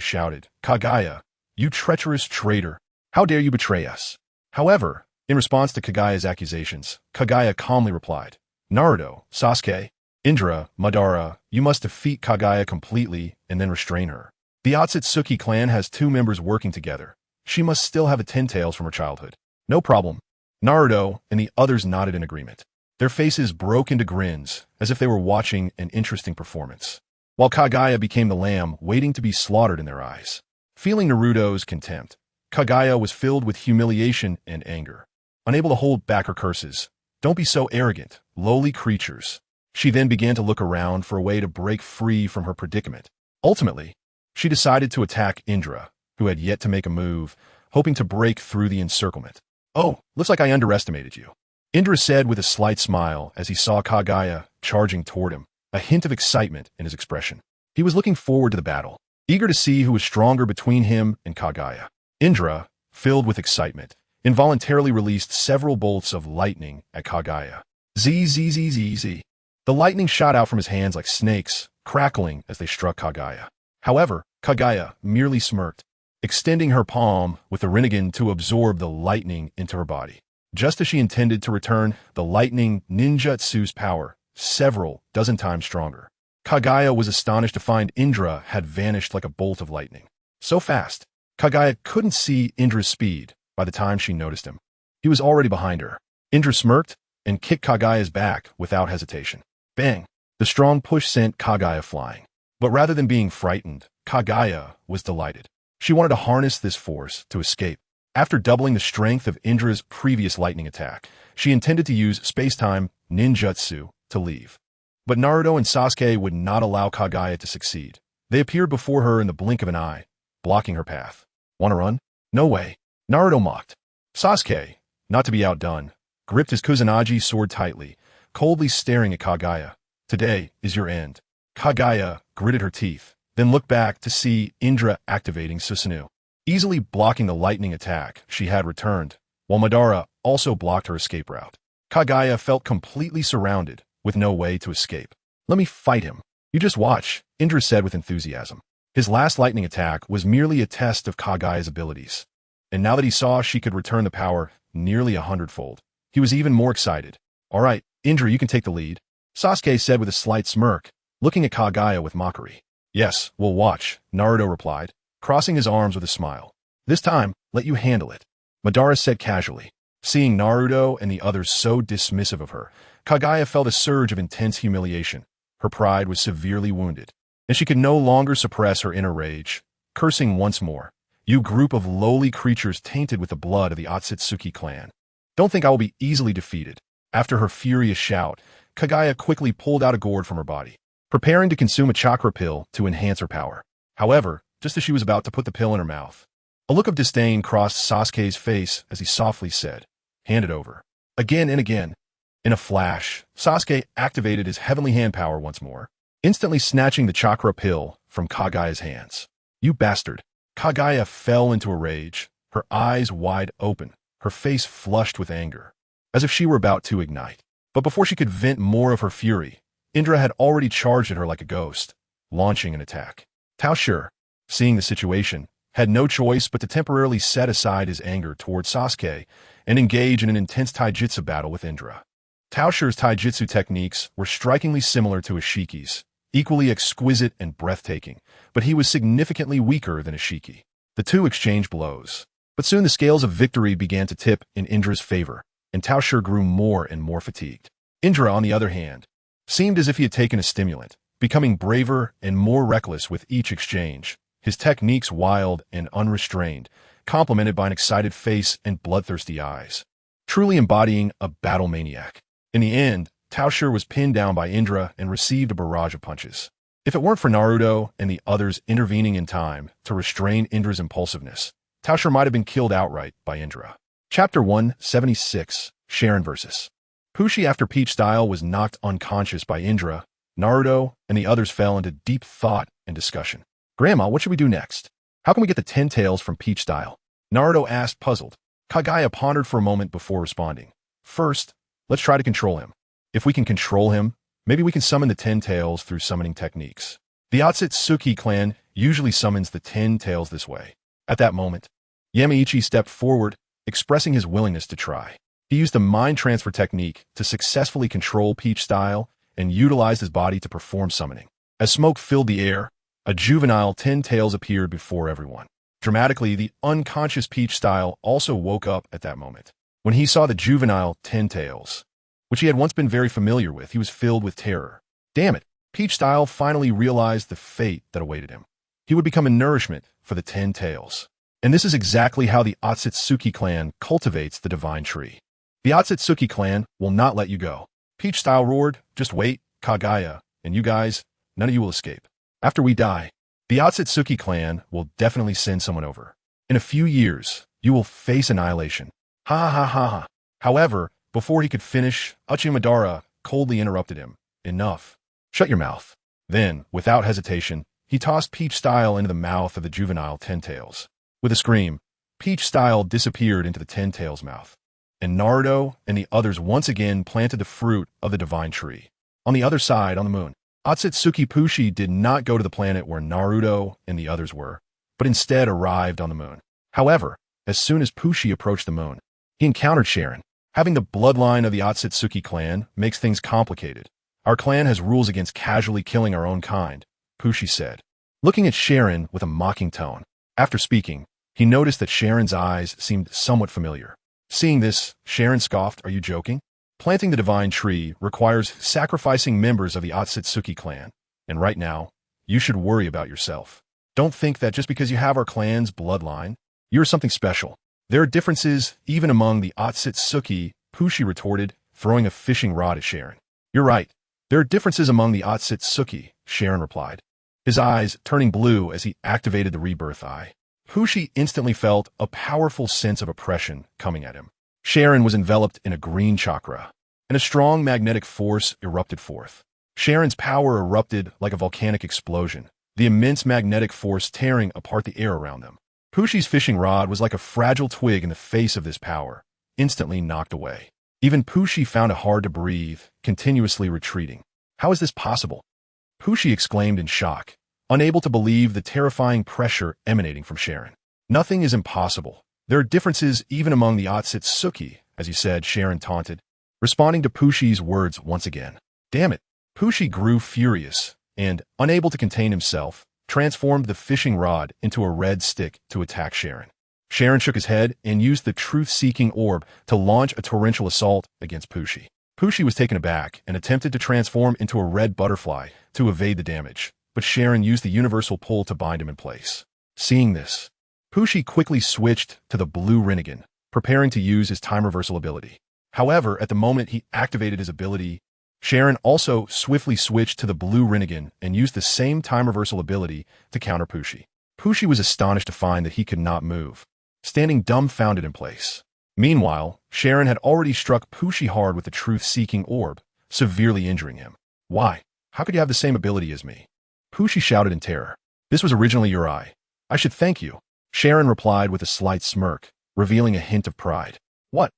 Speaker 1: shouted, "Kaguya, you treacherous traitor! How dare you betray us?" However, in response to Kaguya's accusations, Kaguya calmly replied, "Naruto, Sasuke, Indra, Madara, you must defeat Kaguya completely and then restrain her. The Otsutsuki clan has 2 members working together. She must still have a 10 tails from her childhood." "No problem." Naruto and the others nodded in agreement. Their faces broke into grins as if they were watching an interesting performance, while Kaguya became the lamb waiting to be slaughtered in their eyes. Feeling Naruto's contempt, Kaguya was filled with humiliation and anger. Unable to hold back her curses, "Don't be so arrogant, lowly creatures." She then began to look around for a way to break free from her predicament. Ultimately, she decided to attack Indra, who had yet to make a move, hoping to break through the encirclement. "Oh, looks like I underestimated you," Indra said with a slight smile as he saw Kaguya charging toward him, a hint of excitement in his expression. He was looking forward to the battle, eager to see who was stronger between him and Kaguya. Indra, filled with excitement, involuntarily released several bolts of lightning at Kaguya. Zzz. The lightning shot out from his hands like snakes, crackling as they struck Kaguya. However, Kaguya merely smirked, extending her palm with the Rinnegan to absorb the lightning into her body. Just as she intended to return the lightning ninjutsu's power, several dozen times stronger. Kaguya was astonished to find Indra had vanished like a bolt of lightning. So fast, Kaguya couldn't see Indra's speed by the time she noticed him. He was already behind her. Indra smirked and kicked Kaguya's back without hesitation. Bang! The strong push sent Kaguya flying. But rather than being frightened, Kaguya was delighted. She wanted to harness this force to escape. After doubling the strength of Indra's previous lightning attack, she intended to use space-time ninjutsu to leave. But Naruto and Sasuke would not allow Kaguya to succeed. They appeared before her in the blink of an eye, blocking her path. "Wanna run?" "No way," Naruto mocked. Sasuke, not to be outdone, gripped his Kusanagi sword tightly, coldly staring at Kaguya. "Today is your end." Kaguya gritted her teeth, then looked back to see Indra activating Susanoo, easily blocking the lightning attack she had returned, while Madara also blocked her escape route. Kaguya felt completely surrounded, with no way to escape. "Let me fight him." "You just watch," Indra said with enthusiasm. His last lightning attack was merely a test of Kaguya's abilities, and now that he saw she could return the power nearly 100-fold, he was even more excited. "All right, Indra, you can take the lead," Sasuke said with a slight smirk, looking at Kaguya with mockery. "Yes, we'll watch," Naruto replied, crossing his arms with a smile. "This time, let you handle it," Madara said casually. Seeing Naruto and the others so dismissive of her, Kaguya felt a surge of intense humiliation. Her pride was severely wounded, and she could no longer suppress her inner rage, cursing once more. "You group of lowly creatures tainted with the blood of the Otsutsuki clan. Don't think I will be easily defeated." After her furious shout, Kaguya quickly pulled out a gourd from her body, preparing to consume a chakra pill to enhance her power. However, just as she was about to put the pill in her mouth, a look of disdain crossed Sasuke's face as he softly said, "Hand it over." Again and again. In a flash, Sasuke activated his heavenly hand power once more, instantly snatching the chakra pill from Kaguya's hands. "You bastard." Kaguya fell into a rage, her eyes wide open, her face flushed with anger, as if she were about to ignite. But before she could vent more of her fury, Indra had already charged at her like a ghost, launching an attack. Tao Shi, seeing the situation, had no choice but to temporarily set aside his anger toward Sasuke and engage in an intense taijutsu battle with Indra. Tao Shi's taijutsu techniques were strikingly similar to Ishiki's, equally exquisite and breathtaking, but he was significantly weaker than Ishiki. The two exchanged blows. But soon the scales of victory began to tip in Indra's favor, and Tao Shi grew more and more fatigued. Indra, on the other hand, seemed as if he had taken a stimulant, becoming braver and more reckless with each exchange, his techniques wild and unrestrained, complemented by an excited face and bloodthirsty eyes, truly embodying a battle maniac. In the end, Tao Shi was pinned down by Indra and received a barrage of punches. If it weren't for Naruto and the others intervening in time to restrain Indra's impulsiveness, Tao Shi might have been killed outright by Indra. Chapter 176, Sharon vs. Pushi. After Peach Style was knocked unconscious by Indra, Naruto and the others fell into deep thought and discussion. Grandma, what should we do next? How can we get the 10 tails from Peach Style? Naruto asked, puzzled. Kagaya pondered for a moment before responding. First, let's try to control him. If we can control him, maybe we can summon the 10 tails through summoning techniques. The Otsutsuki clan usually summons the 10 tails this way. At that moment, Yamaichi stepped forward, expressing his willingness to try. He used a mind transfer technique to successfully control Peach Style and utilized his body to perform summoning. As smoke filled the air, a juvenile 10 tails appeared before everyone. Dramatically, the unconscious Peach Style also woke up at that moment. When he saw the juvenile 10 tails, which he had once been very familiar with, he was filled with terror. Damn it, Peach Style finally realized the fate that awaited him. He would become a nourishment for the 10 tails. And this is exactly how the Otsutsuki clan cultivates the divine tree. The Otsutsuki clan will not let you go. Peach Style roared, just wait, Kagaya, and you guys, none of you will escape. After we die, the Otsutsuki clan will definitely send someone over. In a few years, you will face annihilation. Ha ha ha ha. However, before he could finish, Uchimadara coldly interrupted him. Enough. Shut your mouth. Then, without hesitation, he tossed Peach Style into the mouth of the juvenile 10 tails. With a scream, Peach Style disappeared into the 10 tails' mouth. And Naruto and the others once again planted the fruit of the divine tree. On the other side, on the moon, Otsutsuki Pushi did not go to the planet where Naruto and the others were, but instead arrived on the moon. However, as soon as Pushi approached the moon, he encountered Sharon. Having the bloodline of the Otsutsuki clan makes things complicated. Our clan has rules against casually killing our own kind, Pushi said, looking at Sharon with a mocking tone. After speaking, he noticed that Sharon's eyes seemed somewhat familiar. Seeing this, Sharon scoffed, "Are you joking? Planting the divine tree requires sacrificing members of the Otsutsuki clan, and right now, you should worry about yourself. Don't think that just because you have our clan's bloodline, you're something special. There are differences even among the Otsutsuki," Pushi retorted, throwing a fishing rod at Sharon. "You're right. There are differences among the Otsutsuki," Sharon replied, his eyes turning blue as he activated the rebirth eye. Pushi instantly felt a powerful sense of oppression coming at him. Sharon was enveloped in a green chakra, and a strong magnetic force erupted forth. Sharon's power erupted like a volcanic explosion, the immense magnetic force tearing apart the air around them. Pushi's fishing rod was like a fragile twig in the face of this power, instantly knocked away. Even Pushi found it hard to breathe, continuously retreating. How is this possible? Pushi exclaimed in shock, unable to believe the terrifying pressure emanating from Sharon. Nothing is impossible. There are differences even among the Otsutsuki, as you said, Sharon taunted, responding to Pushi's words once again. Damn it. Pushi grew furious and, unable to contain himself, transformed the fishing rod into a red stick to attack Sharon. Sharon shook his head and used the truth-seeking orb to launch a torrential assault against Pushi. Pushi was taken aback and attempted to transform into a red butterfly to evade the damage, but Sharon used the universal pull to bind him in place. Seeing this, Pushi quickly switched to the blue Rinnegan, preparing to use his time reversal ability. However, at the moment he activated his ability, Sharon also swiftly switched to the blue Rinnegan and used the same time reversal ability to counter Pushi. Pushi was astonished to find that he could not move, standing dumbfounded in place. Meanwhile, Sharon had already struck Pushi hard with the truth-seeking orb, severely injuring him. Why? How could you have the same ability as me? Pushi shouted in terror. This was originally your eye. I should thank you. Sharon replied with a slight smirk, revealing a hint of pride. What?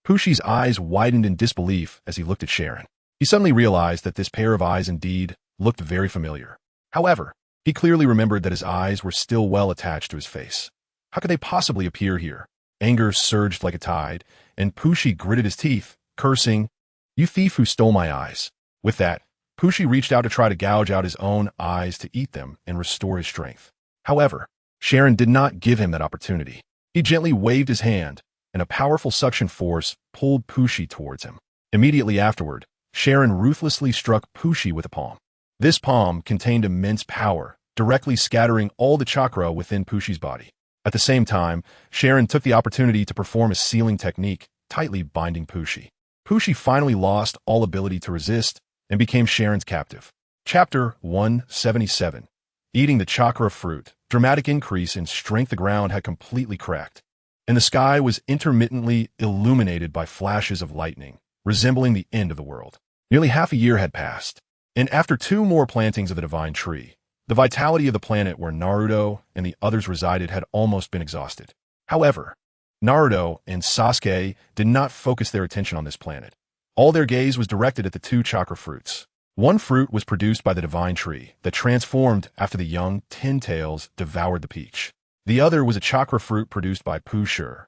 Speaker 1: Pushi's eyes widened in disbelief as he looked at Sharon. He suddenly realized that this pair of eyes indeed looked very familiar. However, he clearly remembered that his eyes were still well attached to his face. How could they possibly appear here? Anger surged like a tide, and Pushi gritted his teeth, cursing, "You thief who stole my eyes." With that, Pushi reached out to try to gouge out his own eyes to eat them and restore his strength. However, Sharon did not give him that opportunity. He gently waved his hand, and a powerful suction force pulled Pushi towards him. Immediately afterward, Sharon ruthlessly struck Pushi with a palm. This palm contained immense power, directly scattering all the chakra within Pushi's body. At the same time, Sharon took the opportunity to perform a sealing technique, tightly binding Pushi. Pushi finally lost all ability to resist and became Sharon's captive. Chapter 177. Eating the chakra fruit. Dramatic increase in strength. The ground had completely cracked, and the sky was intermittently illuminated by flashes of lightning, resembling the end of the world. Nearly half a year had passed, and after 2 more plantings of the divine tree, the vitality of the planet where Naruto and the others resided had almost been exhausted. However, Naruto and Sasuke did not focus their attention on this planet. All their gaze was directed at the 2 chakra fruits. One fruit was produced by the divine tree that transformed after the young Ten-Tails devoured the peach. The other was a chakra fruit produced by Pushur,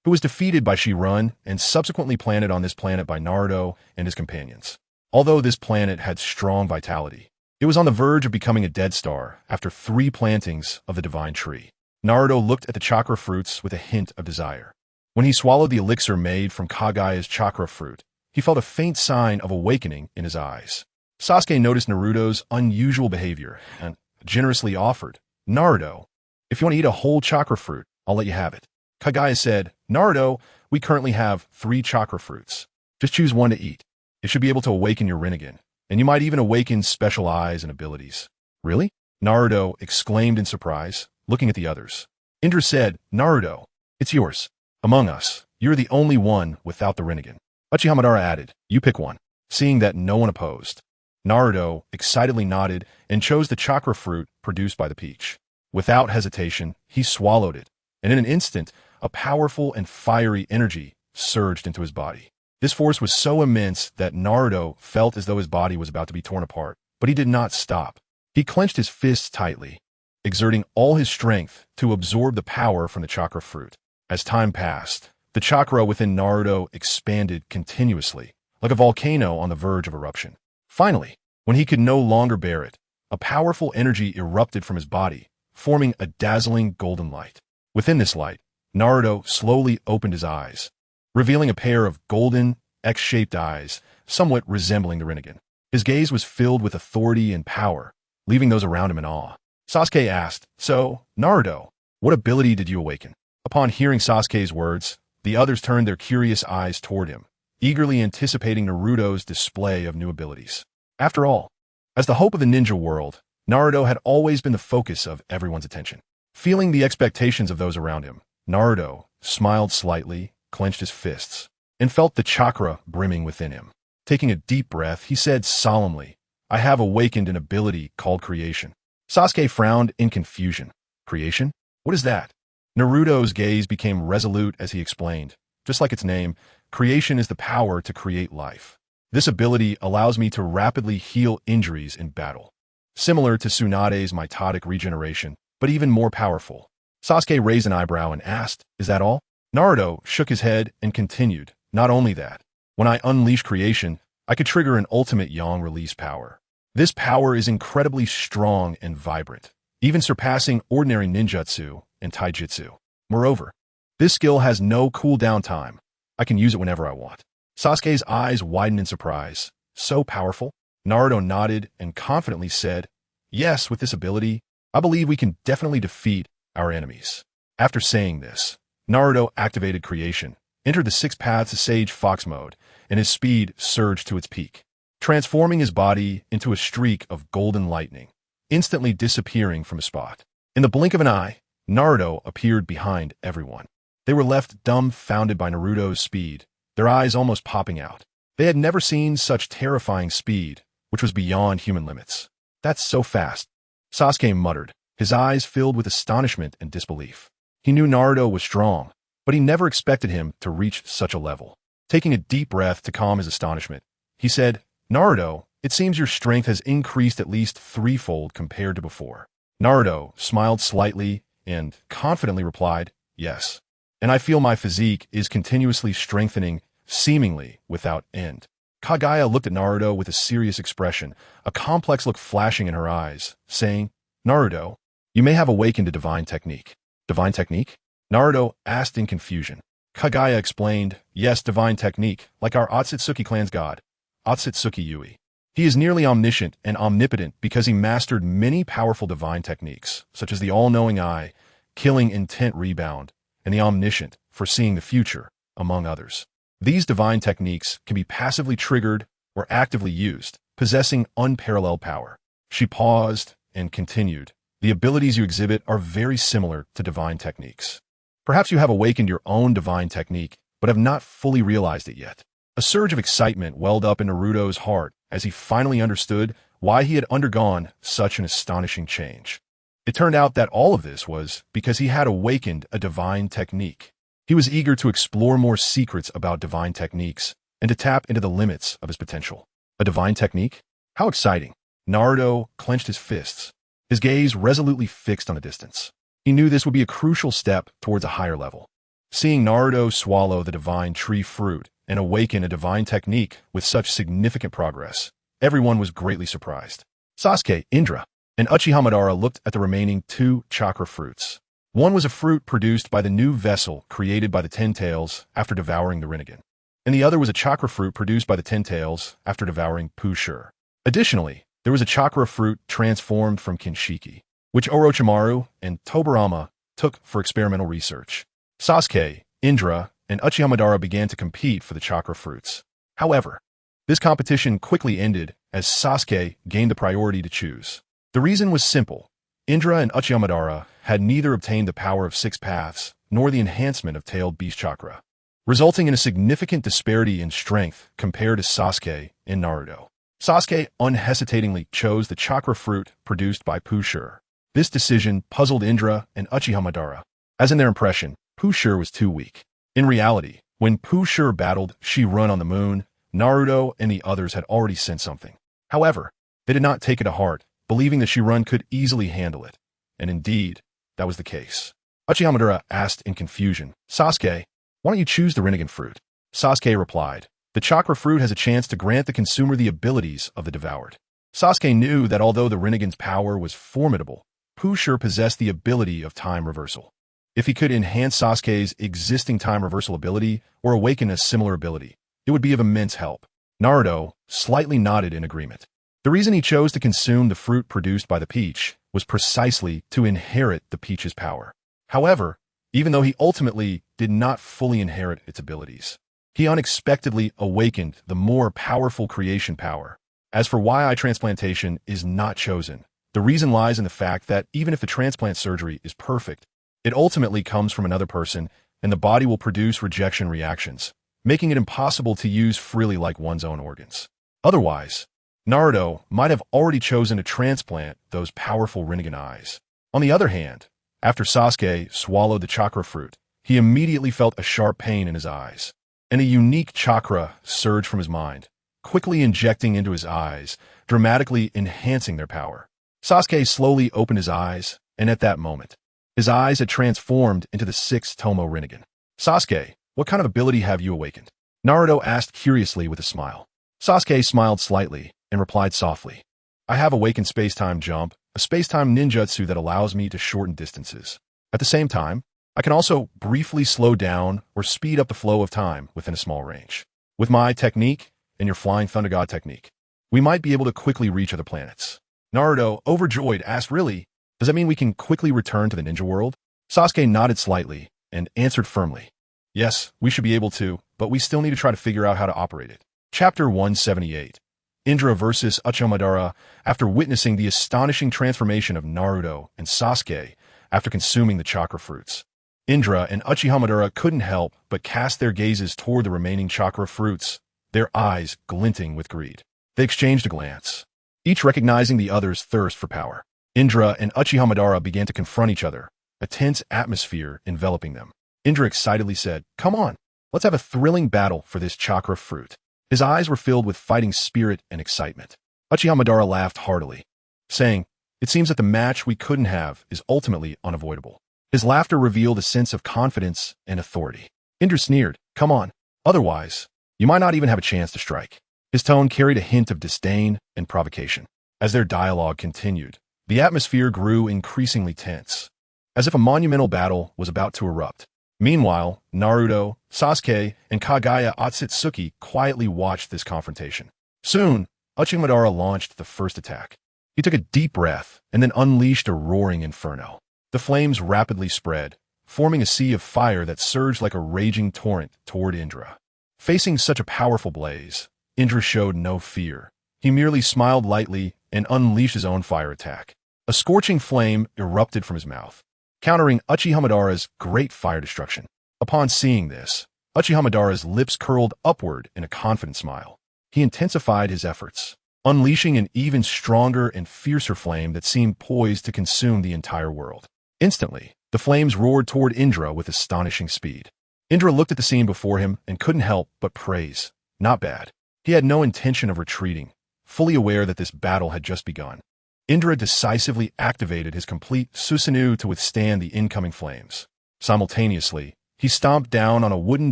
Speaker 1: who was defeated by Shirun and subsequently planted on this planet by Naruto and his companions. Although this planet had strong vitality, it was on the verge of becoming a dead star after 3 plantings of the divine tree. Naruto looked at the chakra fruits with a hint of desire. When he swallowed the elixir made from Kagaya's chakra fruit, he felt a faint sign of awakening in his eyes. Sasuke noticed Naruto's unusual behavior and generously offered, "Naruto, if you want to eat a whole chakra fruit, I'll let you have it." Kagaya said, "Naruto, we currently have 3 chakra fruits. Just choose one to eat. It should be able to awaken your Rinnegan, and you might even awaken special eyes and abilities." "Really?" Naruto exclaimed in surprise, looking at the others. Indra said, "Naruto, it's yours. Among us, you're the only one without the Rinnegan." Uchihamadara added, "You pick one." Seeing that no one opposed, Naruto excitedly nodded and chose the chakra fruit produced by the peach. Without hesitation, he swallowed it, and in an instant, a powerful and fiery energy surged into his body. This force was so immense that Naruto felt as though his body was about to be torn apart, but he did not stop. He clenched his fists tightly, exerting all his strength to absorb the power from the chakra fruit. As time passed, the chakra within Naruto expanded continuously, like a volcano on the verge of eruption. Finally, when he could no longer bear it, a powerful energy erupted from his body, forming a dazzling golden light. Within this light, Naruto slowly opened his eyes, revealing a pair of golden, X-shaped eyes, somewhat resembling the Rinnegan. His gaze was filled with authority and power, leaving those around him in awe. Sasuke asked, "So, Naruto, what ability did you awaken?" Upon hearing Sasuke's words, the others turned their curious eyes toward him, eagerly anticipating Naruto's display of new abilities. After all, as the hope of the ninja world, Naruto had always been the focus of everyone's attention. Feeling the expectations of those around him, Naruto smiled slightly, clenched his fists, and felt the chakra brimming within him. Taking a deep breath, he said solemnly, "I have awakened an ability called creation." Sasuke frowned in confusion. "Creation? What is that?" Naruto's gaze became resolute as he explained, "Just like its name, creation is the power to create life. This ability allows me to rapidly heal injuries in battle. Similar to Tsunade's mitotic regeneration, but even more powerful." Sasuke raised an eyebrow and asked, "Is that all?" Naruto shook his head and continued, "Not only that, when I unleash creation, I could trigger an ultimate yang release power. This power is incredibly strong and vibrant, even surpassing ordinary ninjutsu and taijutsu. Moreover, this skill has no cooldown time. I can use it whenever I want." Sasuke's eyes widened in surprise. "So powerful?" Naruto nodded and confidently said, "Yes, with this ability, I believe we can definitely defeat our enemies." After saying this, Naruto activated creation, entered the 6 paths of Sage Fox mode, and his speed surged to its peak, transforming his body into a streak of golden lightning, instantly disappearing from a spot. In the blink of an eye, Naruto appeared behind everyone. They were left dumbfounded by Naruto's speed, their eyes almost popping out. They had never seen such terrifying speed, which was beyond human limits. "That's so fast," Sasuke muttered, his eyes filled with astonishment and disbelief. He knew Naruto was strong, but he never expected him to reach such a level. Taking a deep breath to calm his astonishment, he said, Naruto, it seems your strength has increased at least threefold compared to before. Naruto smiled slightly and confidently replied, yes. And I feel my physique is continuously strengthening, seemingly without end. Kagaya looked at Naruto with a serious expression, a complex look flashing in her eyes, saying, Naruto, you may have awakened a divine technique. Divine technique? Naruto asked in confusion. Kagaya explained, yes, divine technique, like our Otsutsuki clan's god, Otsutsuki Yui. He is nearly omniscient and omnipotent because he mastered many powerful divine techniques, such as the all-knowing eye, killing intent rebound, and the omniscient, foreseeing the future, among others. These divine techniques can be passively triggered or actively used, possessing unparalleled power. She paused and continued. The abilities you exhibit are very similar to divine techniques. Perhaps you have awakened your own divine technique, but have not fully realized it yet. A surge of excitement welled up in Naruto's heart as he finally understood why he had undergone such an astonishing change. It turned out that all of this was because he had awakened a divine technique. He was eager to explore more secrets about divine techniques and to tap into the limits of his potential. A divine technique? How exciting! Naruto clenched his fists, his gaze resolutely fixed on the distance. He knew this would be a crucial step towards a higher level. Seeing Naruto swallow the divine tree fruit and awaken a divine technique with such significant progress, everyone was greatly surprised. Sasuke, Indra, and Uchiha Madara looked at the remaining 2 chakra fruits. One was a fruit produced by the new vessel created by the Ten Tails after devouring the Rinnegan, and the other was a chakra fruit produced by the Ten Tails after devouring Pushur. Additionally, there was a chakra fruit transformed from Kinshiki, which Orochimaru and Tobirama took for experimental research. Sasuke, Indra, and Uchiha Madara began to compete for the chakra fruits. However, this competition quickly ended as Sasuke gained the priority to choose. The reason was simple. Indra and Uchiha Madara had neither obtained the power of 6 paths nor the enhancement of tailed beast chakra, resulting in a significant disparity in strength compared to Sasuke and Naruto. Sasuke unhesitatingly chose the chakra fruit produced by Pushur. This decision puzzled Indra and Uchiha Madara, as in their impression, Pushur was too weak. In reality, when Pushur battled Shirun on the moon, Naruto and the others had already sent something. However, they did not take it to heart, believing that Shirun could easily handle it. And indeed, that was the case. Uchiha Madara asked in confusion, Sasuke, why don't you choose the Rinnegan fruit? Sasuke replied, the chakra fruit has a chance to grant the consumer the abilities of the devoured. Sasuke knew that although the Rinnegan's power was formidable, Pushur possessed the ability of time reversal. If he could enhance Sasuke's existing time reversal ability or awaken a similar ability, it would be of immense help. Naruto slightly nodded in agreement. The reason he chose to consume the fruit produced by the peach was precisely to inherit the peach's power. However, even though he ultimately did not fully inherit its abilities, he unexpectedly awakened the more powerful creation power. As for why eye transplantation is not chosen, the reason lies in the fact that even if the transplant surgery is perfect, it ultimately comes from another person and the body will produce rejection reactions, making it impossible to use freely like one's own organs. Otherwise, Naruto might have already chosen to transplant those powerful Rinnegan eyes. On the other hand, after Sasuke swallowed the chakra fruit, he immediately felt a sharp pain in his eyes, and a unique chakra surged from his mind, quickly injecting into his eyes, dramatically enhancing their power. Sasuke slowly opened his eyes, and at that moment, his eyes had transformed into the 6th Tomo Rinnegan. Sasuke, what kind of ability have you awakened? Naruto asked curiously with a smile. Sasuke smiled slightly and replied softly, I have awakened space-time jump, a space-time ninjutsu that allows me to shorten distances. At the same time, I can also briefly slow down or speed up the flow of time within a small range. With my technique and your Flying Thunder God technique, we might be able to quickly reach other planets. Naruto, overjoyed, asked, really? Does that mean we can quickly return to the ninja world? Sasuke nodded slightly and answered firmly, yes, we should be able to, but we still need to try to figure out how to operate it. Chapter 178. Indra versus Uchiha Madara after witnessing the astonishing transformation of Naruto and Sasuke after consuming the chakra fruits. Indra and Uchiha Madara couldn't help but cast their gazes toward the remaining chakra fruits, their eyes glinting with greed. They exchanged a glance, each recognizing the other's thirst for power. Indra and Uchiha Madara began to confront each other, a tense atmosphere enveloping them. Indra excitedly said, come on, let's have a thrilling battle for this chakra fruit. His eyes were filled with fighting spirit and excitement. Uchiha Madara laughed heartily, saying, "It seems that the match we couldn't have is ultimately unavoidable." His laughter revealed a sense of confidence and authority. Indra sneered, "Come on. Otherwise, you might not even have a chance to strike." His tone carried a hint of disdain and provocation. As their dialogue continued, the atmosphere grew increasingly tense, as if a monumental battle was about to erupt. Meanwhile, Naruto, Sasuke, and Kagaya Otsutsuki quietly watched this confrontation. Soon, Uchiha Madara launched the first attack. He took a deep breath and then unleashed a roaring inferno. The flames rapidly spread, forming a sea of fire that surged like a raging torrent toward Indra. Facing such a powerful blaze, Indra showed no fear. He merely smiled lightly and unleashed his own fire attack. A scorching flame erupted from his mouth, countering Uchiha Madara's great fire destruction. Upon seeing this, Uchiha Madara's lips curled upward in a confident smile. He intensified his efforts, unleashing an even stronger and fiercer flame that seemed poised to consume the entire world. Instantly, the flames roared toward Indra with astonishing speed. Indra looked at the scene before him and couldn't help but praise. Not bad. He had no intention of retreating, fully aware that this battle had just begun. Indra decisively activated his complete Susanoo to withstand the incoming flames. Simultaneously, he stomped down on a wooden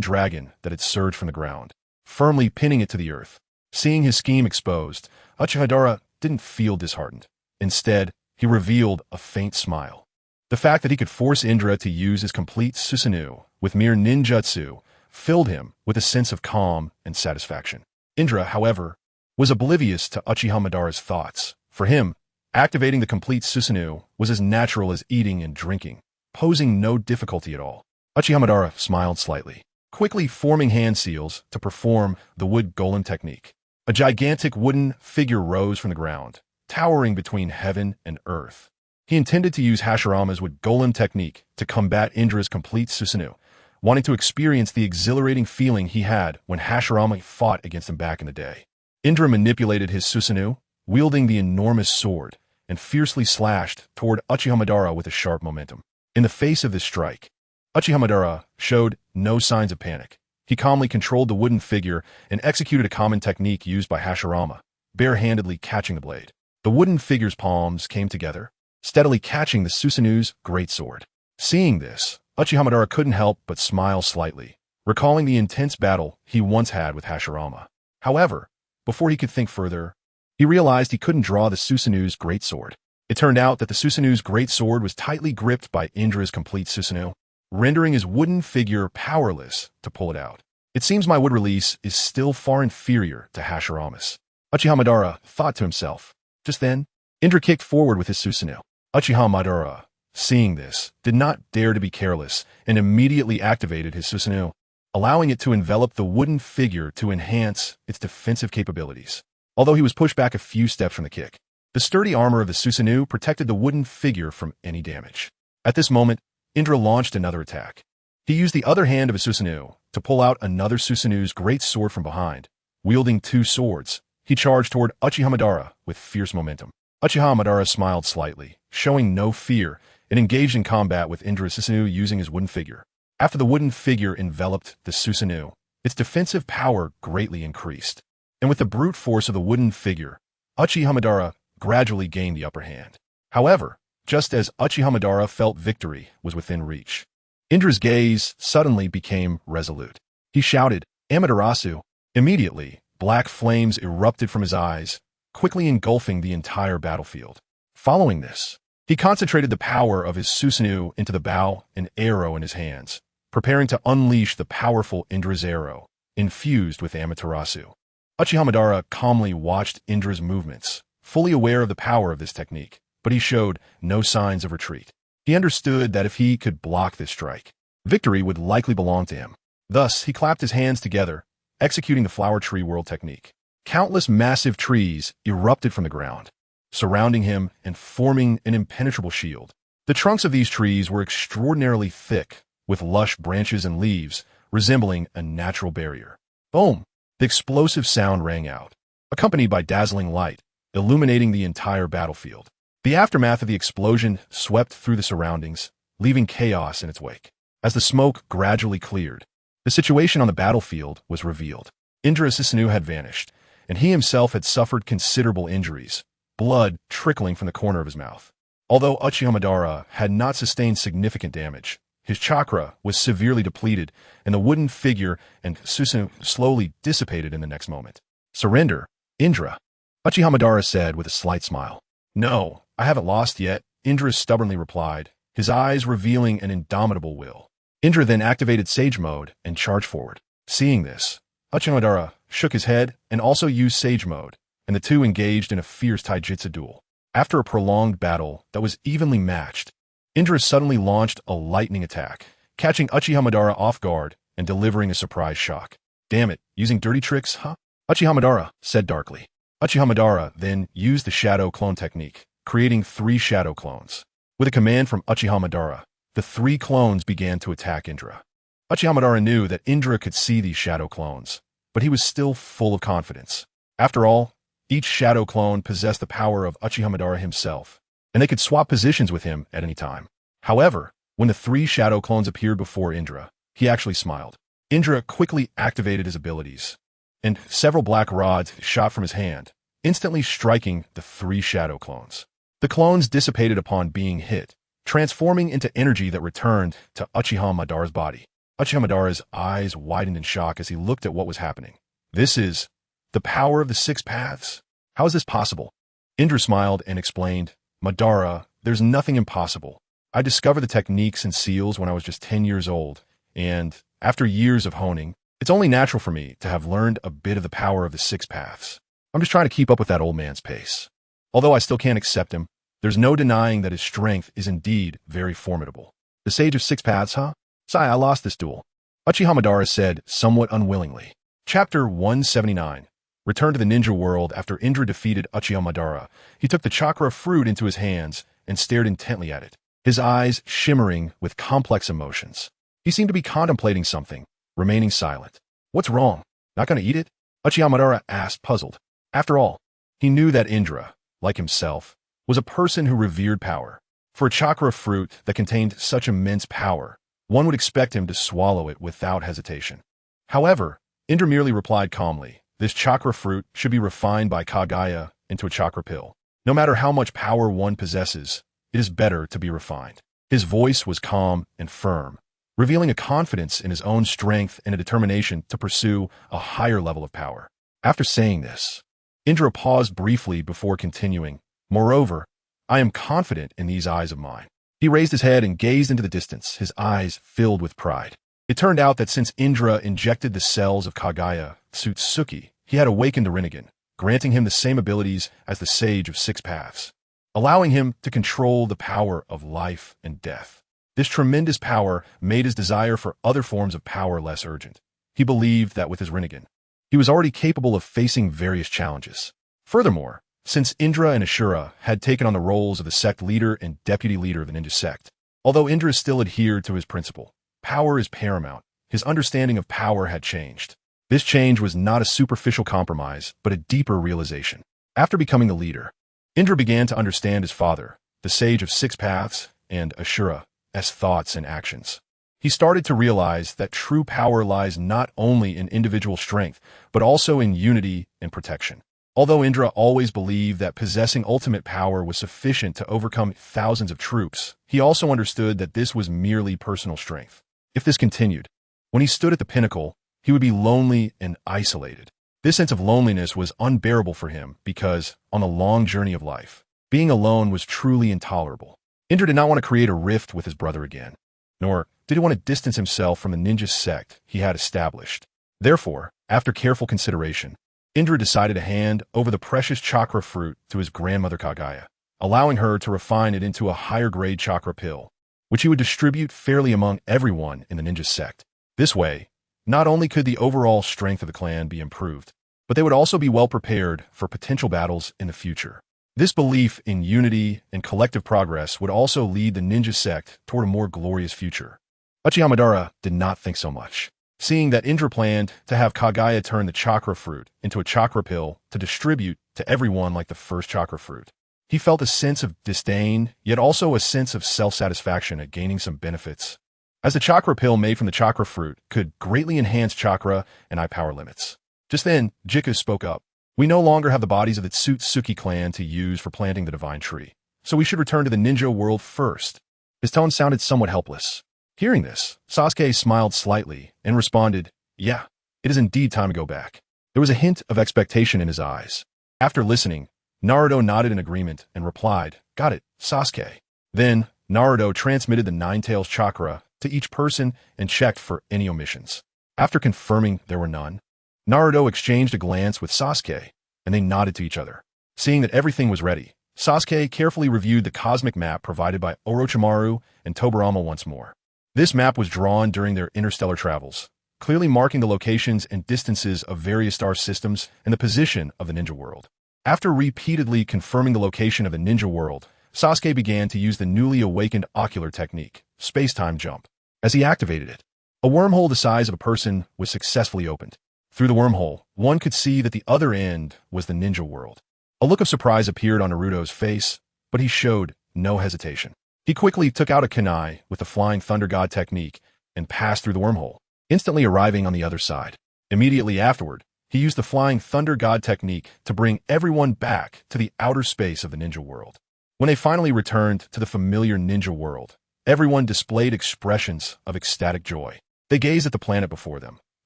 Speaker 1: dragon that had surged from the ground, firmly pinning it to the earth. Seeing his scheme exposed, Uchiha Madara didn't feel disheartened. Instead, he revealed a faint smile. The fact that he could force Indra to use his complete Susanoo with mere ninjutsu filled him with a sense of calm and satisfaction. Indra, however, was oblivious to Uchiha Madara's thoughts. For him, activating the complete Susanoo was as natural as eating and drinking, posing no difficulty at all. Uchiha Madara smiled slightly, quickly forming hand seals to perform the wood golem technique. A gigantic wooden figure rose from the ground, towering between heaven and earth. He intended to use Hashirama's wood golem technique to combat Indra's complete Susanoo, wanting to experience the exhilarating feeling he had when Hashirama fought against him back in the day. Indra manipulated his Susanoo, wielding the enormous sword, and fiercely slashed toward Uchiha Madara with a sharp momentum. In the face of this strike, Uchiha Madara showed no signs of panic. He calmly controlled the wooden figure and executed a common technique used by Hashirama, barehandedly catching the blade. The wooden figure's palms came together, steadily catching the Susanoo's greatsword. Seeing this, Uchiha Madara couldn't help but smile slightly, recalling the intense battle he once had with Hashirama. However, before he could think further, he realized he couldn't draw the Susanoo's greatsword. It turned out that the Susanoo's greatsword was tightly gripped by Indra's complete Susanoo, rendering his wooden figure powerless to pull it out. It seems my wood release is still far inferior to Hashirama's, Uchiha Madara thought to himself. Just then, Indra kicked forward with his Susanoo. Uchiha Madara, seeing this, did not dare to be careless and immediately activated his Susanoo, allowing it to envelop the wooden figure to enhance its defensive capabilities. Although he was pushed back a few steps from the kick, the sturdy armor of the Susanoo protected the wooden figure from any damage. At this moment, Indra launched another attack. He used the other hand of his Susanoo to pull out another Susanoo's great sword from behind. Wielding two swords, he charged toward Uchiha Madara with fierce momentum. Uchiha Madara smiled slightly, showing no fear, and engaged in combat with Indra's Susanoo using his wooden figure. After the wooden figure enveloped the Susanoo, its defensive power greatly increased. And with the brute force of the wooden figure, Uchiha Madara gradually gained the upper hand. However, just as Uchiha Madara felt victory was within reach, Indra's gaze suddenly became resolute. He shouted, "Amaterasu!" Immediately, black flames erupted from his eyes, quickly engulfing the entire battlefield. Following this, he concentrated the power of his Susanoo into the bow and arrow in his hands, preparing to unleash the powerful Indra's arrow, infused with Amaterasu. Uchiha Madara calmly watched Indra's movements, fully aware of the power of this technique, but he showed no signs of retreat. He understood that if he could block this strike, victory would likely belong to him. Thus, he clapped his hands together, executing the flower tree whirl technique. Countless massive trees erupted from the ground, surrounding him and forming an impenetrable shield. The trunks of these trees were extraordinarily thick, with lush branches and leaves resembling a natural barrier. Boom! The explosive sound rang out, accompanied by dazzling light, illuminating the entire battlefield. The aftermath of the explosion swept through the surroundings, leaving chaos in its wake. As the smoke gradually cleared, the situation on the battlefield was revealed. Indra Sasanu had vanished, and he himself had suffered considerable injuries, blood trickling from the corner of his mouth. Although Uchiha Madara had not sustained significant damage, his chakra was severely depleted, and the wooden figure and Susanoo slowly dissipated in the next moment. "Surrender, Indra," Uchiha Madara said with a slight smile. "No, I haven't lost yet," Indra stubbornly replied, his eyes revealing an indomitable will. Indra then activated Sage Mode and charged forward. Seeing this, Uchiha Madara shook his head and also used Sage Mode, and the two engaged in a fierce taijutsu duel. After a prolonged battle that was evenly matched, Indra suddenly launched a lightning attack, catching Uchiha Madara off guard and delivering a surprise shock. "Damn it, using dirty tricks, huh?" Uchiha Madara said darkly. Uchiha Madara then used the shadow clone technique, creating 3 shadow clones. With a command from Uchiha Madara, the 3 clones began to attack Indra. Uchiha Madara knew that Indra could see these shadow clones, but he was still full of confidence. After all, each shadow clone possessed the power of Uchiha Madara himself, and they could swap positions with him at any time. However, when the 3 shadow clones appeared before Indra, he actually smiled. Indra quickly activated his abilities, and several black rods shot from his hand, instantly striking the 3 shadow clones. The clones dissipated upon being hit, transforming into energy that returned to Uchiha Madara's body. Uchiha Madara's eyes widened in shock as he looked at what was happening. "This is the power of the 6 paths? How is this possible?" Indra smiled and explained, "Madara, there's nothing impossible. I discovered the techniques and seals when I was just 10 years old, and after years of honing, it's only natural for me to have learned a bit of the power of the 6 paths. I'm just trying to keep up with that old man's pace. Although I still can't accept him, there's no denying that his strength is indeed very formidable." "The Sage of 6 Paths, huh? Sai, I lost this duel," Uchiha Madara said somewhat unwillingly. Chapter 179. Return to the ninja world. After Indra defeated Uchiha Madara, he took the chakra fruit into his hands and stared intently at it, his eyes shimmering with complex emotions. He seemed to be contemplating something, remaining silent. "What's wrong? Not going to eat it?" Uchiha Madara asked, puzzled. After all, he knew that Indra, like himself, was a person who revered power. For a chakra fruit that contained such immense power, one would expect him to swallow it without hesitation. However, Indra merely replied calmly, "This chakra fruit should be refined by Kaguya into a chakra pill. No matter how much power one possesses, it is better to be refined." His voice was calm and firm, revealing a confidence in his own strength and a determination to pursue a higher level of power. After saying this, Indra paused briefly before continuing, "Moreover, I am confident in these eyes of mine." He raised his head and gazed into the distance, his eyes filled with pride. It turned out that since Indra injected the cells of Kaguya Tsutsuki, he had awakened the Rinnegan, granting him the same abilities as the Sage of 6 Paths, allowing him to control the power of life and death. This tremendous power made his desire for other forms of power less urgent. He believed that with his Rinnegan, he was already capable of facing various challenges. Furthermore, since Indra and Ashura had taken on the roles of the sect leader and deputy leader of the ninja sect, although Indra still adhered to his principle, power is paramount, his understanding of power had changed. This change was not a superficial compromise, but a deeper realization. After becoming the leader, Indra began to understand his father, the Sage of 6 Paths, and Ashura's thoughts and actions. He started to realize that true power lies not only in individual strength, but also in unity and protection. Although Indra always believed that possessing ultimate power was sufficient to overcome thousands of troops, he also understood that this was merely personal strength. If this continued, when he stood at the pinnacle, he would be lonely and isolated. This sense of loneliness was unbearable for him because, on the long journey of life, being alone was truly intolerable. Indra did not want to create a rift with his brother again, nor did he want to distance himself from the ninja sect he had established. Therefore, after careful consideration, Indra decided to hand over the precious chakra fruit to his grandmother Kaguya, allowing her to refine it into a higher-grade chakra pill, which he would distribute fairly among everyone in the ninja sect. This way, not only could the overall strength of the clan be improved, but they would also be well prepared for potential battles in the future. This belief in unity and collective progress would also lead the ninja sect toward a more glorious future. Uchiha Madara did not think so much. Seeing that Indra planned to have Kaguya turn the chakra fruit into a chakra pill to distribute to everyone like the first chakra fruit, he felt a sense of disdain, yet also a sense of self-satisfaction at gaining some benefits, as the chakra pill made from the chakra fruit could greatly enhance chakra and eye power limits. Just then, Jiku spoke up. We no longer have the bodies of the Tsutsuki clan to use for planting the divine tree, so we should return to the ninja world first. His tone sounded somewhat helpless. Hearing this, Sasuke smiled slightly and responded, yeah, it is indeed time to go back. There was a hint of expectation in his eyes. After listening, Naruto nodded in agreement and replied, got it, Sasuke. Then, Naruto transmitted the Nine Tails chakra to each person and checked for any omissions. After confirming there were none, Naruto exchanged a glance with Sasuke, and they nodded to each other. Seeing that everything was ready, Sasuke carefully reviewed the cosmic map provided by Orochimaru and Tobirama once more. This map was drawn during their interstellar travels, clearly marking the locations and distances of various star systems and the position of the ninja world. After repeatedly confirming the location of the ninja world, Sasuke began to use the newly awakened ocular technique, space-time jump. As he activated it, a wormhole the size of a person was successfully opened. Through the wormhole, one could see that the other end was the ninja world. A look of surprise appeared on Naruto's face, but he showed no hesitation. He quickly took out a kunai with the Flying Thunder God technique and passed through the wormhole, instantly arriving on the other side. Immediately afterward, he used the Flying Thunder God technique to bring everyone back to the outer space of the ninja world. When they finally returned to the familiar ninja world, everyone displayed expressions of ecstatic joy. They gazed at the planet before them,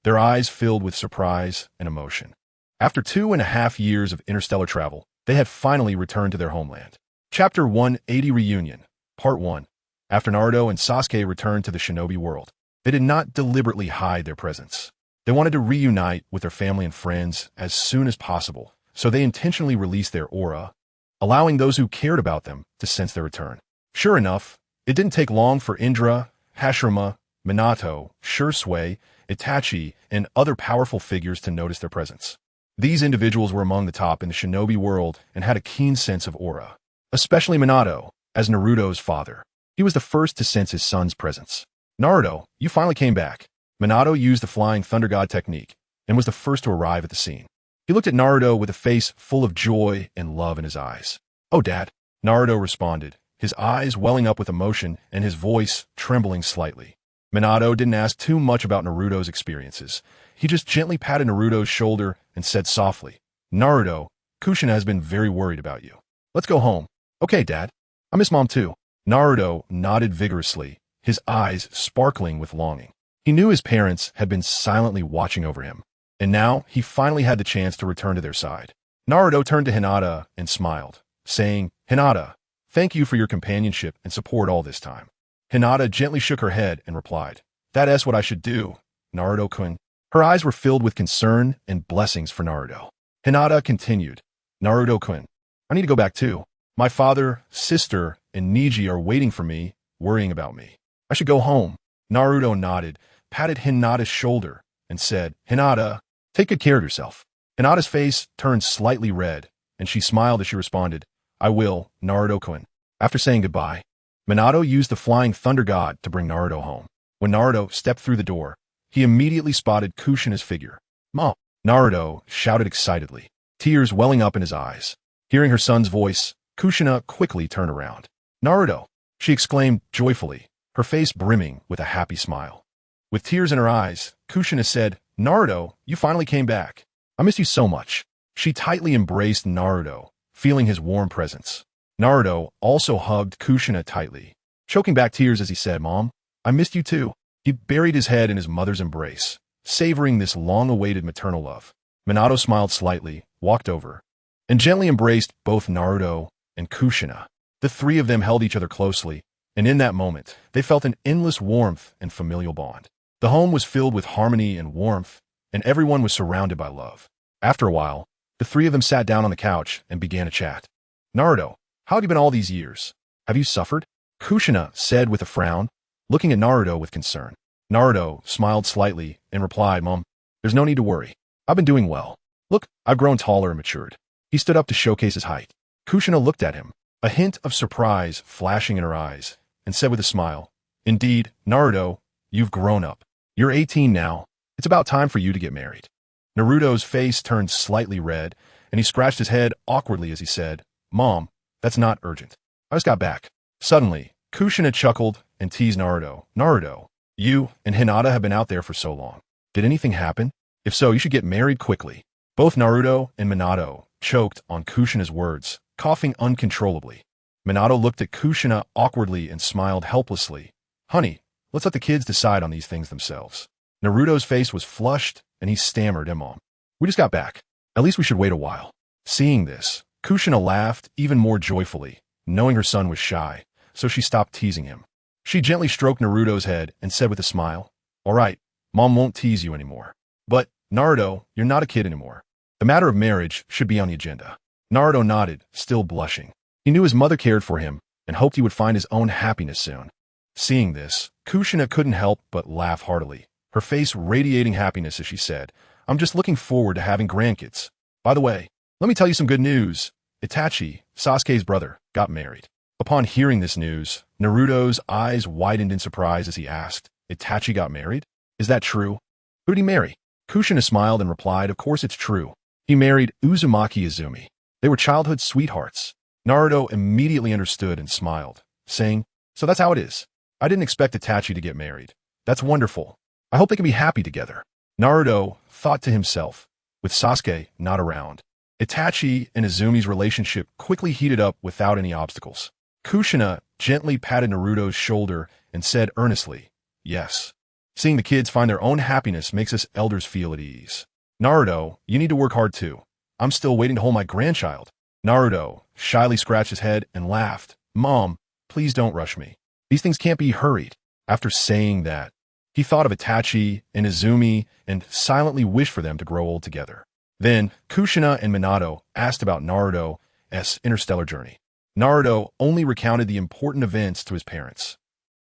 Speaker 1: their eyes filled with surprise and emotion. After 2.5 years of interstellar travel, they had finally returned to their homeland. Chapter 180 Reunion, Part 1. After Naruto and Sasuke returned to the shinobi world, they did not deliberately hide their presence. They wanted to reunite with their family and friends as soon as possible, so they intentionally released their aura, allowing those who cared about them to sense their return. Sure enough, it didn't take long for Indra, Hashirama, Minato, Shursui, Itachi, and other powerful figures to notice their presence. These individuals were among the top in the shinobi world and had a keen sense of aura. Especially Minato, as Naruto's father. He was the first to sense his son's presence. Naruto, you finally came back. Minato used the Flying Thunder God technique and was the first to arrive at the scene. He looked at Naruto with a face full of joy and love in his eyes. Oh, Dad, Naruto responded, his eyes welling up with emotion and his voice trembling slightly. Minato didn't ask too much about Naruto's experiences. He just gently patted Naruto's shoulder and said softly, Naruto, Kushina has been very worried about you. Let's go home. Okay, Dad. I miss Mom too. Naruto nodded vigorously, his eyes sparkling with longing. He knew his parents had been silently watching over him, and now he finally had the chance to return to their side. Naruto turned to Hinata and smiled, saying, Hinata, thank you for your companionship and support all this time. Hinata gently shook her head and replied, That's what I should do, Naruto-kun. Her eyes were filled with concern and blessings for Naruto. Hinata continued, Naruto-kun, I need to go back too. My father, sister, and Niji are waiting for me, worrying about me. I should go home. Naruto nodded, patted Hinata's shoulder, and said, Hinata, take good care of yourself. Hinata's face turned slightly red, and she smiled as she responded, I will, Naruto-kun. After saying goodbye, Minato used the Flying Thunder God to bring Naruto home. When Naruto stepped through the door, he immediately spotted Kushina's figure. Mom! Naruto shouted excitedly, tears welling up in his eyes. Hearing her son's voice, Kushina quickly turned around. Naruto! She exclaimed joyfully, her face brimming with a happy smile. With tears in her eyes, Kushina said, Naruto, you finally came back. I miss you so much. She tightly embraced Naruto, feeling his warm presence. Naruto also hugged Kushina tightly, choking back tears as he said, Mom, I missed you too. He buried his head in his mother's embrace, savoring this long-awaited maternal love. Minato smiled slightly, walked over, and gently embraced both Naruto and Kushina. The three of them held each other closely, and in that moment, they felt an endless warmth and familial bond. The home was filled with harmony and warmth, and everyone was surrounded by love. After a while, the three of them sat down on the couch and began a chat. Naruto, how have you been all these years? Have you suffered? Kushina said with a frown, looking at Naruto with concern. Naruto smiled slightly and replied, Mom, there's no need to worry. I've been doing well. Look, I've grown taller and matured. He stood up to showcase his height. Kushina looked at him, a hint of surprise flashing in her eyes, and said with a smile, Indeed, Naruto, you've grown up. You're 18 now. It's about time for you to get married. Naruto's face turned slightly red, and he scratched his head awkwardly as he said, Mom, that's not urgent. I just got back. Suddenly, Kushina chuckled and teased Naruto. Naruto, you and Hinata have been out there for so long. Did anything happen? If so, you should get married quickly. Both Naruto and Minato choked on Kushina's words, coughing uncontrollably. Minato looked at Kushina awkwardly and smiled helplessly. Honey, let's let the kids decide on these things themselves. Naruto's face was flushed, and he stammered, Mom, we just got back. At least we should wait a while. Seeing this, Kushina laughed even more joyfully, knowing her son was shy, so she stopped teasing him. She gently stroked Naruto's head and said with a smile, All right, Mom won't tease you anymore. But, Naruto, you're not a kid anymore. The matter of marriage should be on the agenda. Naruto nodded, still blushing. He knew his mother cared for him and hoped he would find his own happiness soon. Seeing this, Kushina couldn't help but laugh heartily, her face radiating happiness as she said, I'm just looking forward to having grandkids. By the way, let me tell you some good news. Itachi, Sasuke's brother, got married. Upon hearing this news, Naruto's eyes widened in surprise as he asked, Itachi got married? Is that true? Who did he marry? Kushina smiled and replied, Of course it's true. He married Uzumaki Izumi. They were childhood sweethearts. Naruto immediately understood and smiled, saying, So that's how it is. I didn't expect Itachi to get married. That's wonderful. I hope they can be happy together. Naruto thought to himself, with Sasuke not around. Itachi and Izumi's relationship quickly heated up without any obstacles. Kushina gently patted Naruto's shoulder and said earnestly, Yes. Seeing the kids find their own happiness makes us elders feel at ease. Naruto, you need to work hard too. I'm still waiting to hold my grandchild. Naruto shyly scratched his head and laughed. Mom, please don't rush me. These things can't be hurried. After saying that, he thought of Itachi and Izumi and silently wished for them to grow old together. Then, Kushina and Minato asked about Naruto's interstellar journey. Naruto only recounted the important events to his parents.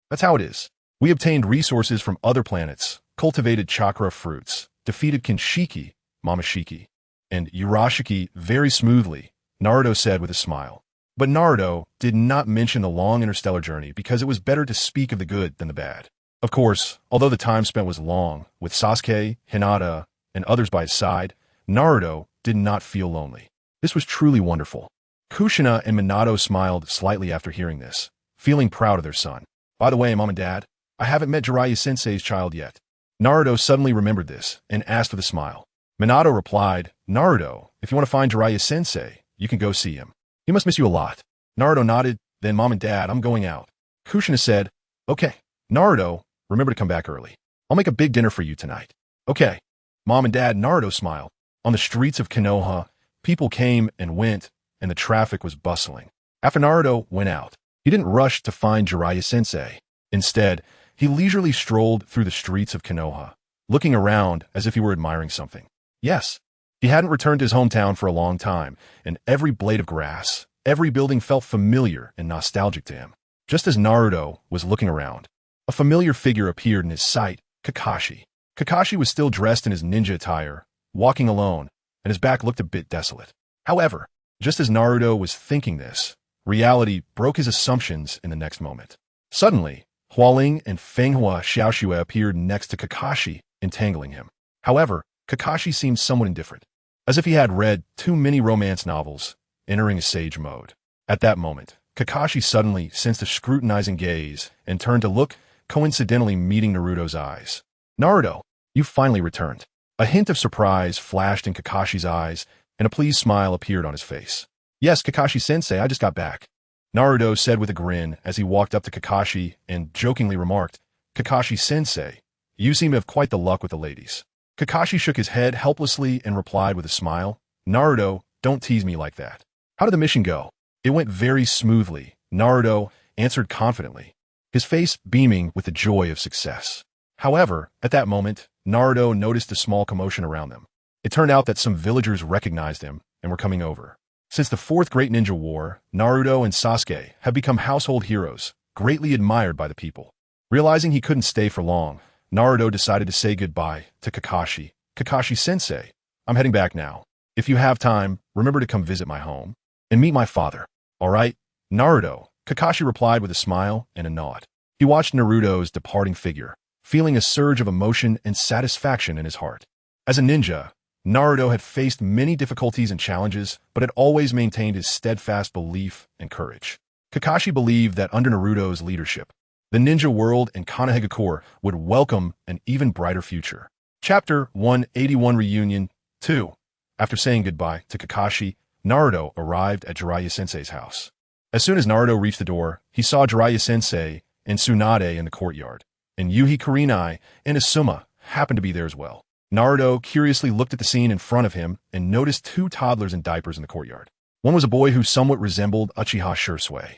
Speaker 1: That's how it is. We obtained resources from other planets, cultivated chakra fruits, defeated Kinshiki, Mamashiki, and Urashiki very smoothly, Naruto said with a smile. But Naruto did not mention the long interstellar journey because it was better to speak of the good than the bad. Of course, although the time spent was long, with Sasuke, Hinata, and others by his side, Naruto did not feel lonely. This was truly wonderful. Kushina and Minato smiled slightly after hearing this, feeling proud of their son. By the way, Mom and Dad, I haven't met Jiraiya-sensei's child yet. Naruto suddenly remembered this and asked with a smile. Minato replied, Naruto, if you want to find Jiraiya-sensei, you can go see him. He must miss you a lot. Naruto nodded, then Mom and Dad, I'm going out. Kushina said, Okay. Naruto, remember to come back early. I'll make a big dinner for you tonight. Okay. Mom and Dad, Naruto smiled. On the streets of Konoha, people came and went, and the traffic was bustling. After Naruto went out, he didn't rush to find Jiraiya-sensei. Instead, he leisurely strolled through the streets of Konoha, looking around as if he were admiring something. Yes, he hadn't returned to his hometown for a long time, and every blade of grass, every building felt familiar and nostalgic to him. Just as Naruto was looking around, a familiar figure appeared in his sight, Kakashi. Kakashi was still dressed in his ninja attire, walking alone, and his back looked a bit desolate. However, just as Naruto was thinking this, reality broke his assumptions in the next moment. Suddenly, Hualing and Fenghua Xiaoxue appeared next to Kakashi, entangling him. However, Kakashi seemed somewhat indifferent, as if he had read too many romance novels, entering a sage mode. At that moment, Kakashi suddenly sensed a scrutinizing gaze and turned to look, coincidentally meeting Naruto's eyes. Naruto, you finally returned. A hint of surprise flashed in Kakashi's eyes, and a pleased smile appeared on his face. Yes, Kakashi-sensei, I just got back. Naruto said with a grin as he walked up to Kakashi and jokingly remarked, Kakashi-sensei, you seem to have quite the luck with the ladies. Kakashi shook his head helplessly and replied with a smile, Naruto, don't tease me like that. How did the mission go? It went very smoothly, Naruto answered confidently, his face beaming with the joy of success. However, at that moment, Naruto noticed a small commotion around them. It turned out that some villagers recognized him and were coming over. Since the Fourth Great Ninja War, Naruto and Sasuke have become household heroes, greatly admired by the people. Realizing he couldn't stay for long, Naruto decided to say goodbye to Kakashi. Kakashi-sensei, I'm heading back now. If you have time, remember to come visit my home and meet my father. All right? Naruto, Kakashi replied with a smile and a nod. He watched Naruto's departing figure, feeling a surge of emotion and satisfaction in his heart. As a ninja, Naruto had faced many difficulties and challenges, but had always maintained his steadfast belief and courage. Kakashi believed that under Naruto's leadership, the ninja world and Konoha would welcome an even brighter future. Chapter 181 Reunion 2. After saying goodbye to Kakashi, Naruto arrived at Jiraiya-sensei's house. As soon as Naruto reached the door, he saw Jiraiya-sensei and Tsunade in the courtyard, and Yuhi Kurenai and Asuma happened to be there as well. Naruto curiously looked at the scene in front of him and noticed two toddlers in diapers in the courtyard. One was a boy who somewhat resembled Uchiha Shursui.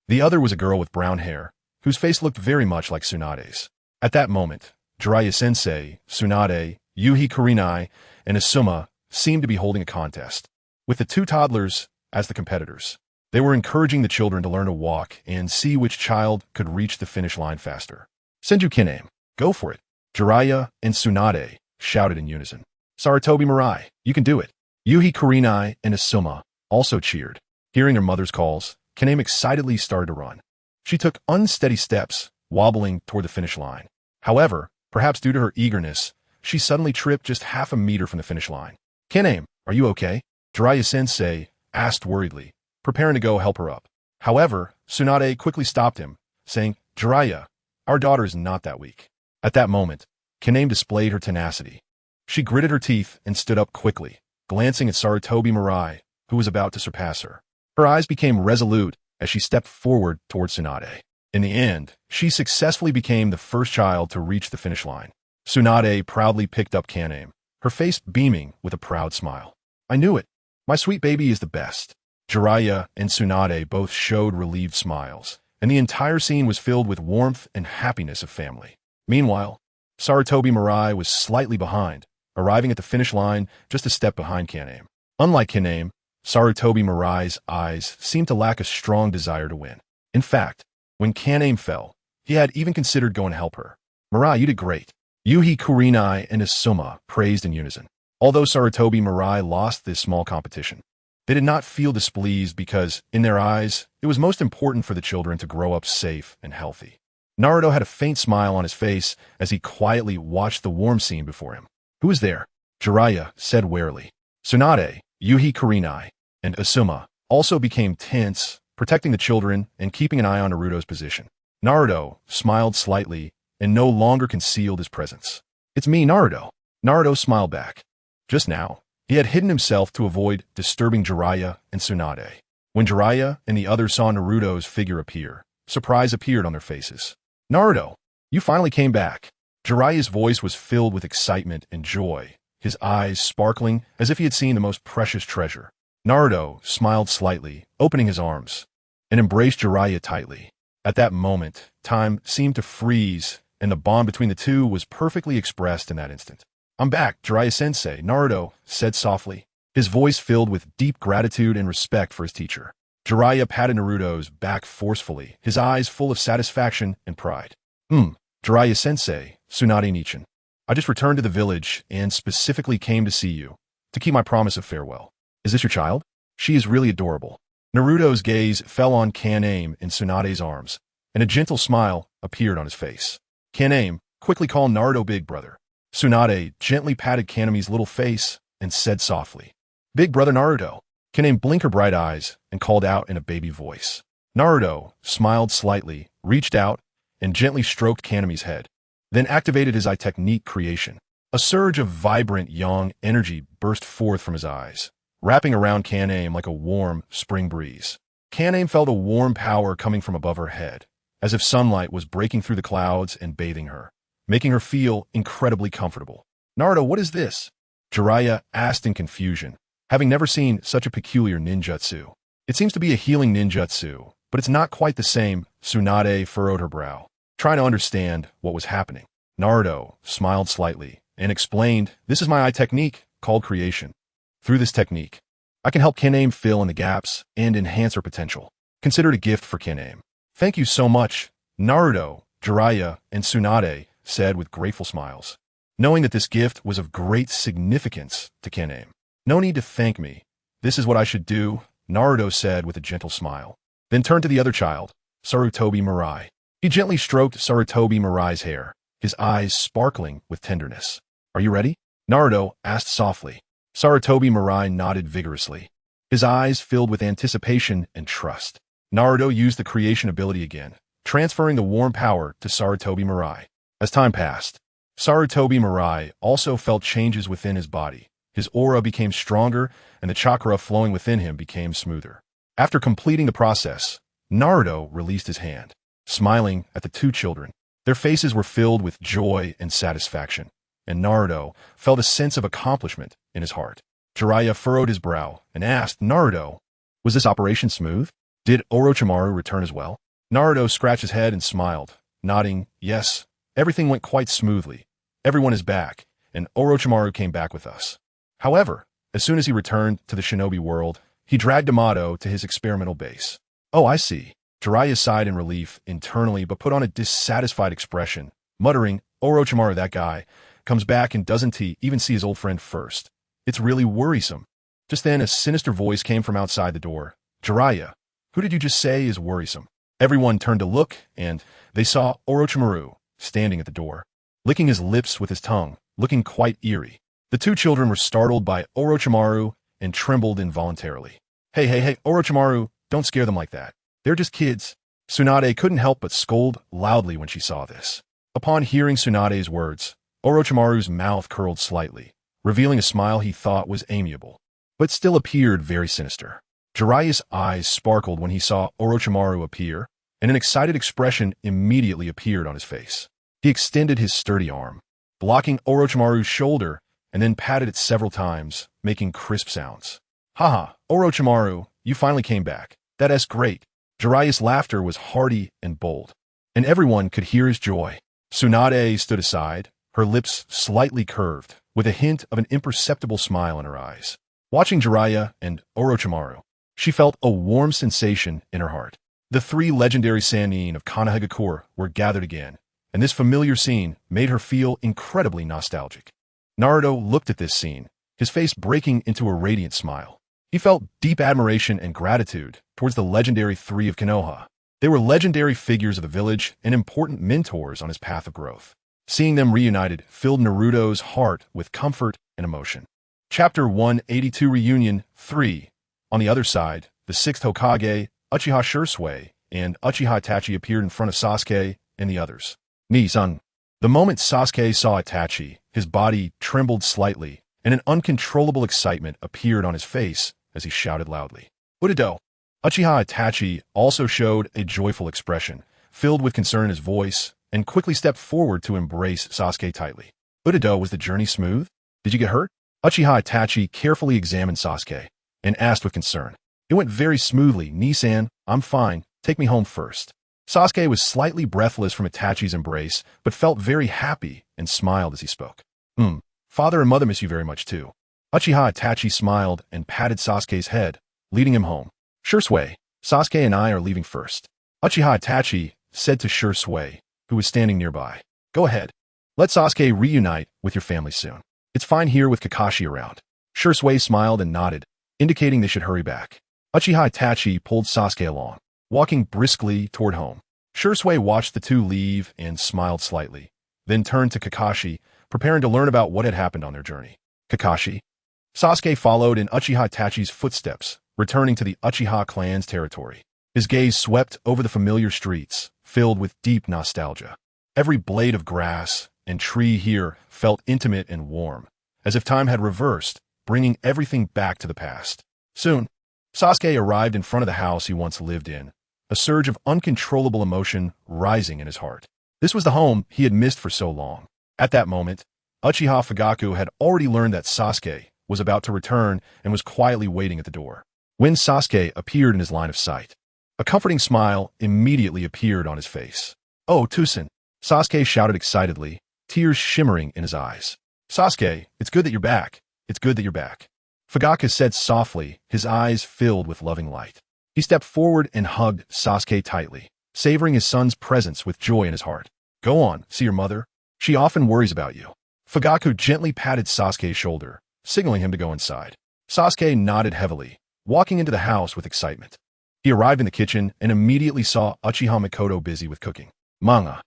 Speaker 1: The other was a girl with brown hair, whose face looked very much like Tsunade's. At that moment, Jiraiya-sensei, Tsunade, Yuhi Kurenai, and Asuma seemed to be holding a contest, with the two toddlers as the competitors. They were encouraging the children to learn to walk and see which child could reach the finish line faster. Senju Kiname, go for it. Jiraiya and Tsunade shouted in unison. Sarutobi Mirai, you can do it. Yuhi Kurenai and Asuma also cheered. Hearing their mother's calls, Kiname excitedly started to run. She took unsteady steps, wobbling toward the finish line. However, perhaps due to her eagerness, she suddenly tripped just half a meter from the finish line. Kiname, are you okay? Jiraiya-sensei asked worriedly, preparing to go help her up. However, Tsunade quickly stopped him, saying, Jiraiya, our daughter is not that weak. At that moment, Kiname displayed her tenacity. She gritted her teeth and stood up quickly, glancing at Sarutobi Mirai, who was about to surpass her. Her eyes became resolute as she stepped forward towards Tsunade. In the end, she successfully became the first child to reach the finish line. Tsunade proudly picked up Kiname, her face beaming with a proud smile. I knew it. My sweet baby is the best. Jiraiya and Tsunade both showed relieved smiles, and the entire scene was filled with warmth and happiness of family. Meanwhile, Sarutobi Mirai was slightly behind, arriving at the finish line just a step behind Kiname. Unlike Kiname, Sarutobi Mirai's eyes seemed to lack a strong desire to win. In fact, when Kiname fell, he had even considered going to help her. Mirai, you did great. Yuhi Kurenai and Asuma praised in unison. Although Sarutobi Mirai lost this small competition, they did not feel displeased because, in their eyes, it was most important for the children to grow up safe and healthy. Naruto had a faint smile on his face as he quietly watched the warm scene before him. Who is there? Jiraiya said warily. Tsunade, Yuhi Kurenai, and Asuma also became tense, protecting the children and keeping an eye on Naruto's position. Naruto smiled slightly and no longer concealed his presence. It's me, Naruto. Naruto smiled back. Just now, he had hidden himself to avoid disturbing Jiraiya and Tsunade. When Jiraiya and the others saw Naruto's figure appear, surprise appeared on their faces. Naruto, you finally came back. Jiraiya's voice was filled with excitement and joy, his eyes sparkling as if he had seen the most precious treasure. Naruto smiled slightly, opening his arms, and embraced Jiraiya tightly. At that moment, time seemed to freeze, and the bond between the two was perfectly expressed in that instant. I'm back, Jiraiya-sensei, Naruto said softly, his voice filled with deep gratitude and respect for his teacher. Jiraiya patted Naruto's back forcefully, his eyes full of satisfaction and pride. Jiraiya-sensei, Tsunade Nichin. I just returned to the village and specifically came to see you, to keep my promise of farewell. Is this your child? She is really adorable. Naruto's gaze fell on Kiname in Tsunade's arms, and a gentle smile appeared on his face. Kiname quickly called Naruto big brother. Tsunade gently patted Kaname's little face and said softly, Big brother Naruto. Kiname blinked her bright eyes and called out in a baby voice. Naruto smiled slightly, reached out, and gently stroked Kaname's head, then activated his eye technique creation. A surge of vibrant yang energy burst forth from his eyes, wrapping around Kiname like a warm spring breeze. Kiname felt a warm power coming from above her head, as if sunlight was breaking through the clouds and bathing her, making her feel incredibly comfortable. Naruto, what is this? Jiraiya asked in confusion, having never seen such a peculiar ninjutsu. It seems to be a healing ninjutsu, but it's not quite the same. Tsunade furrowed her brow, trying to understand what was happening. Naruto smiled slightly and explained, this is my eye technique called creation. Through this technique, I can help Kiname fill in the gaps and enhance her potential. Consider it a gift for Kiname. Thank you so much, Naruto, Jiraiya, and Tsunade said with grateful smiles, knowing that this gift was of great significance to Kiname. No need to thank me. This is what I should do, Naruto said with a gentle smile. Then turned to the other child, Sarutobi Mirai. He gently stroked Sarutobi Mirai's hair, his eyes sparkling with tenderness. Are you ready? Naruto asked softly. Sarutobi Mirai nodded vigorously, his eyes filled with anticipation and trust. Naruto used the creation ability again, transferring the warm power to Sarutobi Mirai. As time passed, Sarutobi Mirai also felt changes within his body. His aura became stronger, and the chakra flowing within him became smoother. After completing the process, Naruto released his hand, smiling at the two children. Their faces were filled with joy and satisfaction, and Naruto felt a sense of accomplishment in his heart. Jiraiya furrowed his brow and asked Naruto, "Was this operation smooth? Did Orochimaru return as well?" Naruto scratched his head and smiled, nodding, "Yes, everything went quite smoothly. Everyone is back, and Orochimaru came back with us." However, as soon as he returned to the shinobi world, he dragged Yamato to his experimental base. "Oh, I see." Jiraiya sighed in relief internally but put on a dissatisfied expression, muttering, "Orochimaru, that guy, comes back and doesn't he even see his old friend first? It's really worrisome." Just then, a sinister voice came from outside the door. "Jiraiya, who did you just say is worrisome?" Everyone turned to look, and they saw Orochimaru standing at the door, licking his lips with his tongue, looking quite eerie. The two children were startled by Orochimaru and trembled involuntarily. Hey, Orochimaru, don't scare them like that. They're just kids." Tsunade couldn't help but scold loudly when she saw this. Upon hearing Tsunade's words, Orochimaru's mouth curled slightly, revealing a smile he thought was amiable, but still appeared very sinister. Jiraiya's eyes sparkled when he saw Orochimaru appear, and an excited expression immediately appeared on his face. He extended his sturdy arm, blocking Orochimaru's shoulder, and then patted it several times, making crisp sounds. "Haha, Orochimaru, you finally came back. That's great." Jiraiya's laughter was hearty and bold, and everyone could hear his joy. Tsunade stood aside, her lips slightly curved, with a hint of an imperceptible smile in her eyes. Watching Jiraiya and Orochimaru, she felt a warm sensation in her heart. The three legendary Sannin of Konoha were gathered again, and this familiar scene made her feel incredibly nostalgic. Naruto looked at this scene, his face breaking into a radiant smile. He felt deep admiration and gratitude towards the legendary three of Konoha. They were legendary figures of the village and important mentors on his path of growth. Seeing them reunited filled Naruto's heart with comfort and emotion. Chapter 182 Reunion 3. On the other side, the sixth Hokage, Uchiha Shisui, and Uchiha Itachi appeared in front of Sasuke and the others. "Son." The moment Sasuke saw Itachi, his body trembled slightly, and an uncontrollable excitement appeared on his face as he shouted loudly, "Uchido!" Uchiha Itachi also showed a joyful expression, filled with concern in his voice, and quickly stepped forward to embrace Sasuke tightly. "Uchido, was the journey smooth? Did you get hurt?" Uchiha Itachi carefully examined Sasuke and asked with concern. "It went very smoothly, Nisan. I'm fine. Take me home first." Sasuke was slightly breathless from Itachi's embrace, but felt very happy and smiled as he spoke. Father and mother miss you very much too." Uchiha Itachi smiled and patted Sasuke's head, leading him home. "Shisui, Sasuke and I are leaving first." Uchiha Itachi said to Shisui, who was standing nearby. "Go ahead. Let Sasuke reunite with your family soon. It's fine here with Kakashi around." Shisui smiled and nodded, indicating they should hurry back. Uchiha Itachi pulled Sasuke along, walking briskly toward home. Shisui watched the two leave and smiled slightly, then turned to Kakashi, preparing to learn about what had happened on their journey. "Kakashi?" Sasuke followed in Uchiha Itachi's footsteps, returning to the Uchiha clan's territory. His gaze swept over the familiar streets, filled with deep nostalgia. Every blade of grass and tree here felt intimate and warm, as if time had reversed, bringing everything back to the past. Soon, Sasuke arrived in front of the house he once lived in, a surge of uncontrollable emotion rising in his heart. This was the home he had missed for so long. At that moment, Uchiha Fugaku had already learned that Sasuke was about to return and was quietly waiting at the door. When Sasuke appeared in his line of sight, a comforting smile immediately appeared on his face. "Oh, Tusen!" Sasuke shouted excitedly, tears shimmering in his eyes. "Sasuke, it's good that you're back. It's good that you're back." Fugaku said softly, his eyes filled with loving light. He stepped forward and hugged Sasuke tightly, savoring his son's presence with joy in his heart. "Go on, see your mother. She often worries about you." Fugaku gently patted Sasuke's shoulder, signaling him to go inside. Sasuke nodded heavily, walking into the house with excitement. He arrived in the kitchen and immediately saw Uchiha Mikoto busy with cooking. "Manga."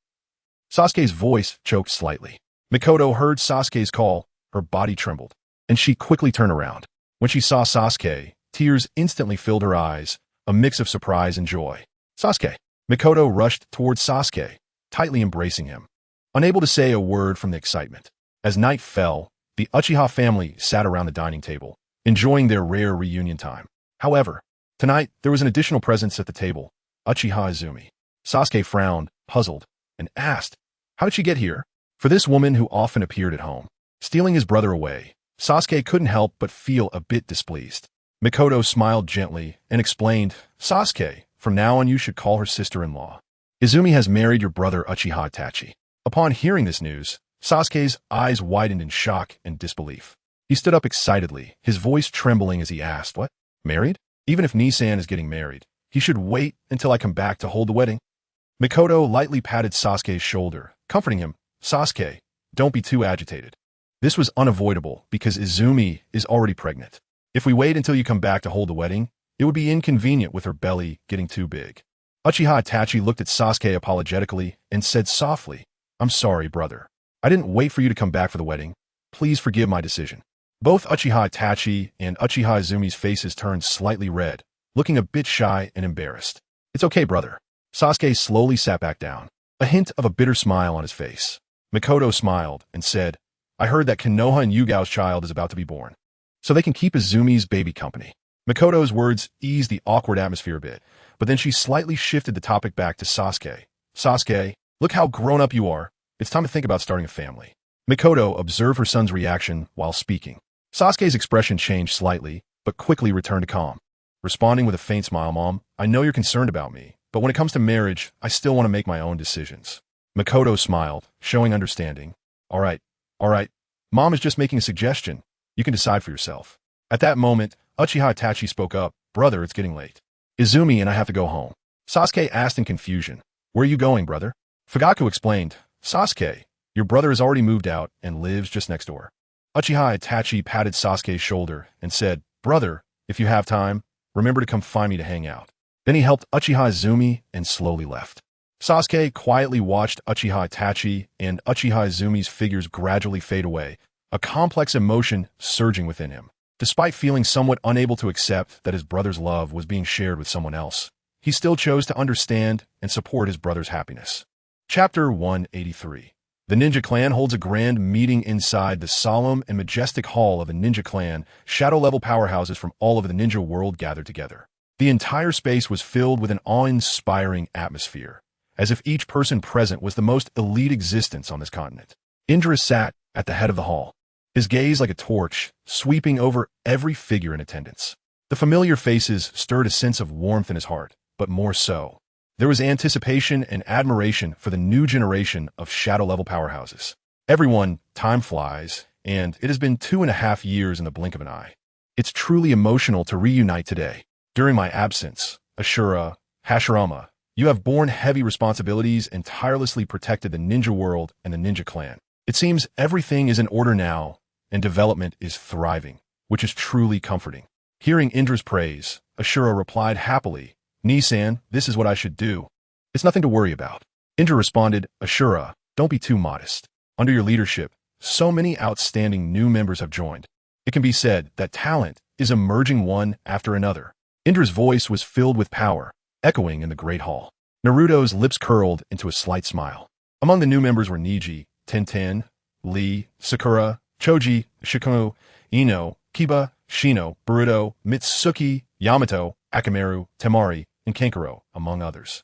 Speaker 1: Sasuke's voice choked slightly. Mikoto heard Sasuke's call, her body trembled, and she quickly turned around. When she saw Sasuke, tears instantly filled her eyes, a mix of surprise and joy. "Sasuke!" Mikoto rushed towards Sasuke, tightly embracing him. unable to say a word from the excitement. As night fell, the Uchiha family sat around the dining table, enjoying their rare reunion time. However, tonight there was an additional presence at the table, Uchiha Izumi. Sasuke frowned, puzzled, and asked, "How did she get here?" For this woman who often appeared at home, stealing his brother away, Sasuke couldn't help but feel a bit displeased. Mikoto smiled gently and explained, "Sasuke, from now on you should call her sister-in-law. Izumi has married your brother Uchiha Itachi." Upon hearing this news, Sasuke's eyes widened in shock and disbelief. He stood up excitedly, his voice trembling as he asked, "What? Married? Even if Nisan is getting married, he should wait until I come back to hold the wedding?" Mikoto lightly patted Sasuke's shoulder, comforting him. "Sasuke, don't be too agitated. This was unavoidable because Izumi is already pregnant. If we wait until you come back to hold the wedding, it would be inconvenient with her belly getting too big." Uchiha Itachi looked at Sasuke apologetically and said softly, "I'm sorry, brother. I didn't wait for you to come back for the wedding. Please forgive my decision." Both Uchiha Itachi and Uchiha Izumi's faces turned slightly red, looking a bit shy and embarrassed. "It's okay, brother." Sasuke slowly sat back down, a hint of a bitter smile on his face. Mikoto smiled and said, "I heard that Konoha and Yugao's child is about to be born, so they can keep Izumi's baby company." Mikoto's words eased the awkward atmosphere a bit, but then she slightly shifted the topic back to Sasuke. "Sasuke, look how grown up you are. It's time to think about starting a family." Mikoto observed her son's reaction while speaking. Sasuke's expression changed slightly, but quickly returned to calm. Responding with a faint smile, "Mom, I know you're concerned about me, but when it comes to marriage, I still want to make my own decisions." Mikoto smiled, showing understanding. All right. Mom is just making a suggestion. You can decide for yourself." At that moment, Uchiha Itachi spoke up, "Brother, it's getting late. Izumi and I have to go home." Sasuke asked in confusion, "Where are you going, brother?" Fugaku explained, "Sasuke, your brother has already moved out and lives just next door." Uchiha Itachi patted Sasuke's shoulder and said, "Brother, if you have time, remember to come find me to hang out." Then he helped Uchiha Izumi and slowly left. Sasuke quietly watched Uchiha Itachi and Uchiha Izumi's figures gradually fade away, a complex emotion surging within him. Despite feeling somewhat unable to accept that his brother's love was being shared with someone else, he still chose to understand and support his brother's happiness. Chapter 183. The Ninja Clan holds a grand meeting inside the solemn and majestic hall of the Ninja Clan. Shadow-level powerhouses from all over the ninja world gathered together. The entire space was filled with an awe-inspiring atmosphere, as if each person present was the most elite existence on this continent. Indra sat at the head of the hall, his gaze like a torch, sweeping over every figure in attendance. The familiar faces stirred a sense of warmth in his heart, but more so, there was anticipation and admiration for the new generation of shadow-level powerhouses. Everyone, time flies, and it has been 2.5 years in the blink of an eye. It's truly emotional to reunite today. During my absence, Ashura, Hashirama, you have borne heavy responsibilities and tirelessly protected the ninja world and the ninja clan. It seems everything is in order now, and development is thriving, which is truly comforting. Hearing Indra's praise, Ashura replied happily, "Nisan, this is what I should do. It's nothing to worry about." Indra responded, "Ashura, don't be too modest. Under your leadership, so many outstanding new members have joined. It can be said that talent is emerging one after another." Indra's voice was filled with power, echoing in the great hall. Naruto's lips curled into a slight smile. Among the new members were Neji, Tenten, Lee, Sakura, Choji, Shikuno, Ino, Kiba, Shino, Boruto, Mitsuki, Yamato, Akamaru, Temari, and Kankuro, among others.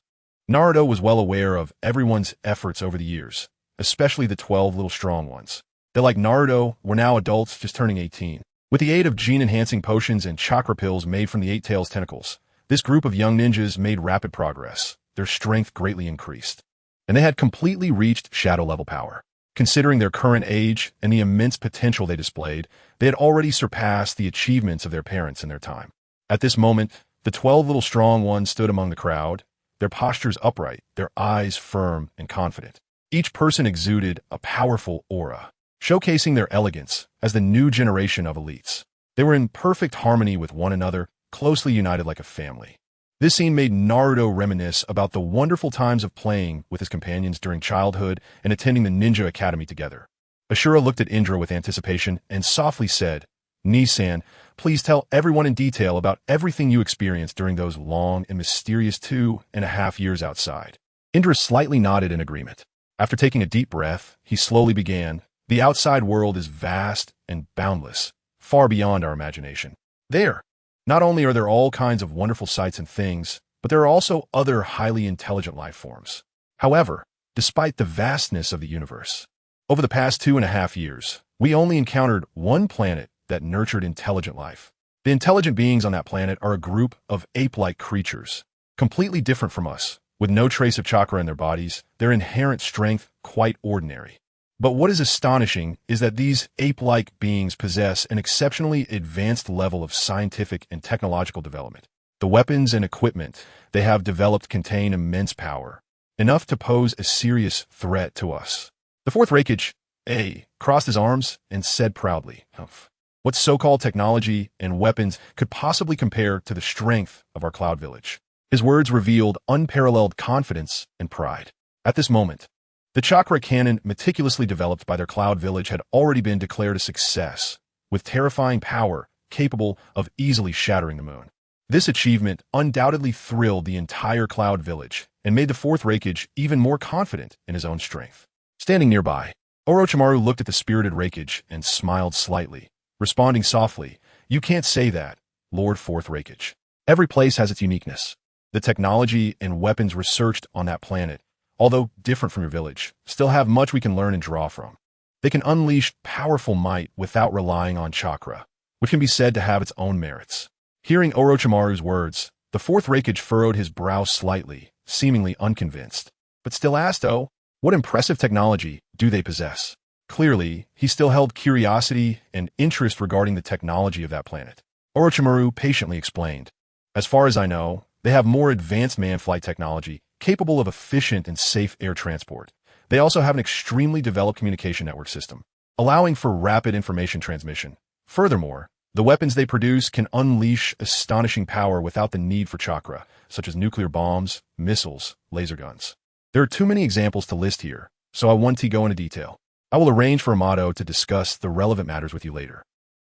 Speaker 1: Naruto was well aware of everyone's efforts over the years, especially the 12 little strong ones. They, like Naruto, were now adults just turning 18. With the aid of gene-enhancing potions and chakra pills made from the Eight Tails tentacles, this group of young ninjas made rapid progress. Their strength greatly increased, and they had completely reached shadow-level power. Considering their current age and the immense potential they displayed, they had already surpassed the achievements of their parents in their time. At this moment, the 12 little strong ones stood among the crowd, their postures upright, their eyes firm and confident. Each person exuded a powerful aura, showcasing their elegance as the new generation of elites. They were in perfect harmony with one another, closely united like a family. This scene made Naruto reminisce about the wonderful times of playing with his companions during childhood and attending the Ninja Academy together. Ashura looked at Indra with anticipation and softly said, "Nisan, please tell everyone in detail about everything you experienced during those long and mysterious 2.5 years outside." Indra slightly nodded in agreement. After taking a deep breath, he slowly began, "The outside world is vast and boundless, far beyond our imagination. There, not only are there all kinds of wonderful sights and things, but there are also other highly intelligent life forms. However, despite the vastness of the universe, over the past 2.5 years, we only encountered one planet that nurtured intelligent life. The intelligent beings on that planet are a group of ape-like creatures, completely different from us, with no trace of chakra in their bodies, their inherent strength quite ordinary. But what is astonishing is that these ape-like beings possess an exceptionally advanced level of scientific and technological development. The weapons and equipment they have developed contain immense power, enough to pose a serious threat to us." The fourth Raikage, crossed his arms and said proudly, "What so-called technology and weapons could possibly compare to the strength of our Cloud Village?" His words revealed unparalleled confidence and pride. At this moment, the chakra cannon meticulously developed by their Cloud Village had already been declared a success, with terrifying power capable of easily shattering the moon. This achievement undoubtedly thrilled the entire Cloud Village and made the fourth Raikage even more confident in his own strength. Standing nearby, Orochimaru looked at the spirited Raikage and smiled slightly, responding softly, "You can't say that, Lord Fourth Raikage. Every place has its uniqueness. The technology and weapons researched on that planet, although different from your village, still have much we can learn and draw from. They can unleash powerful might without relying on chakra, which can be said to have its own merits." Hearing Orochimaru's words, the fourth Raikage furrowed his brow slightly, seemingly unconvinced, but still asked, "Oh, what impressive technology do they possess?" Clearly, he still held curiosity and interest regarding the technology of that planet. Orochimaru patiently explained, "As far as I know, they have more advanced man-flight technology capable of efficient and safe air transport. They also have an extremely developed communication network system, allowing for rapid information transmission. Furthermore, the weapons they produce can unleash astonishing power without the need for chakra, such as nuclear bombs, missiles, laser guns. There are too many examples to list here, so I want to go into detail. I will arrange for Amato to discuss the relevant matters with you later."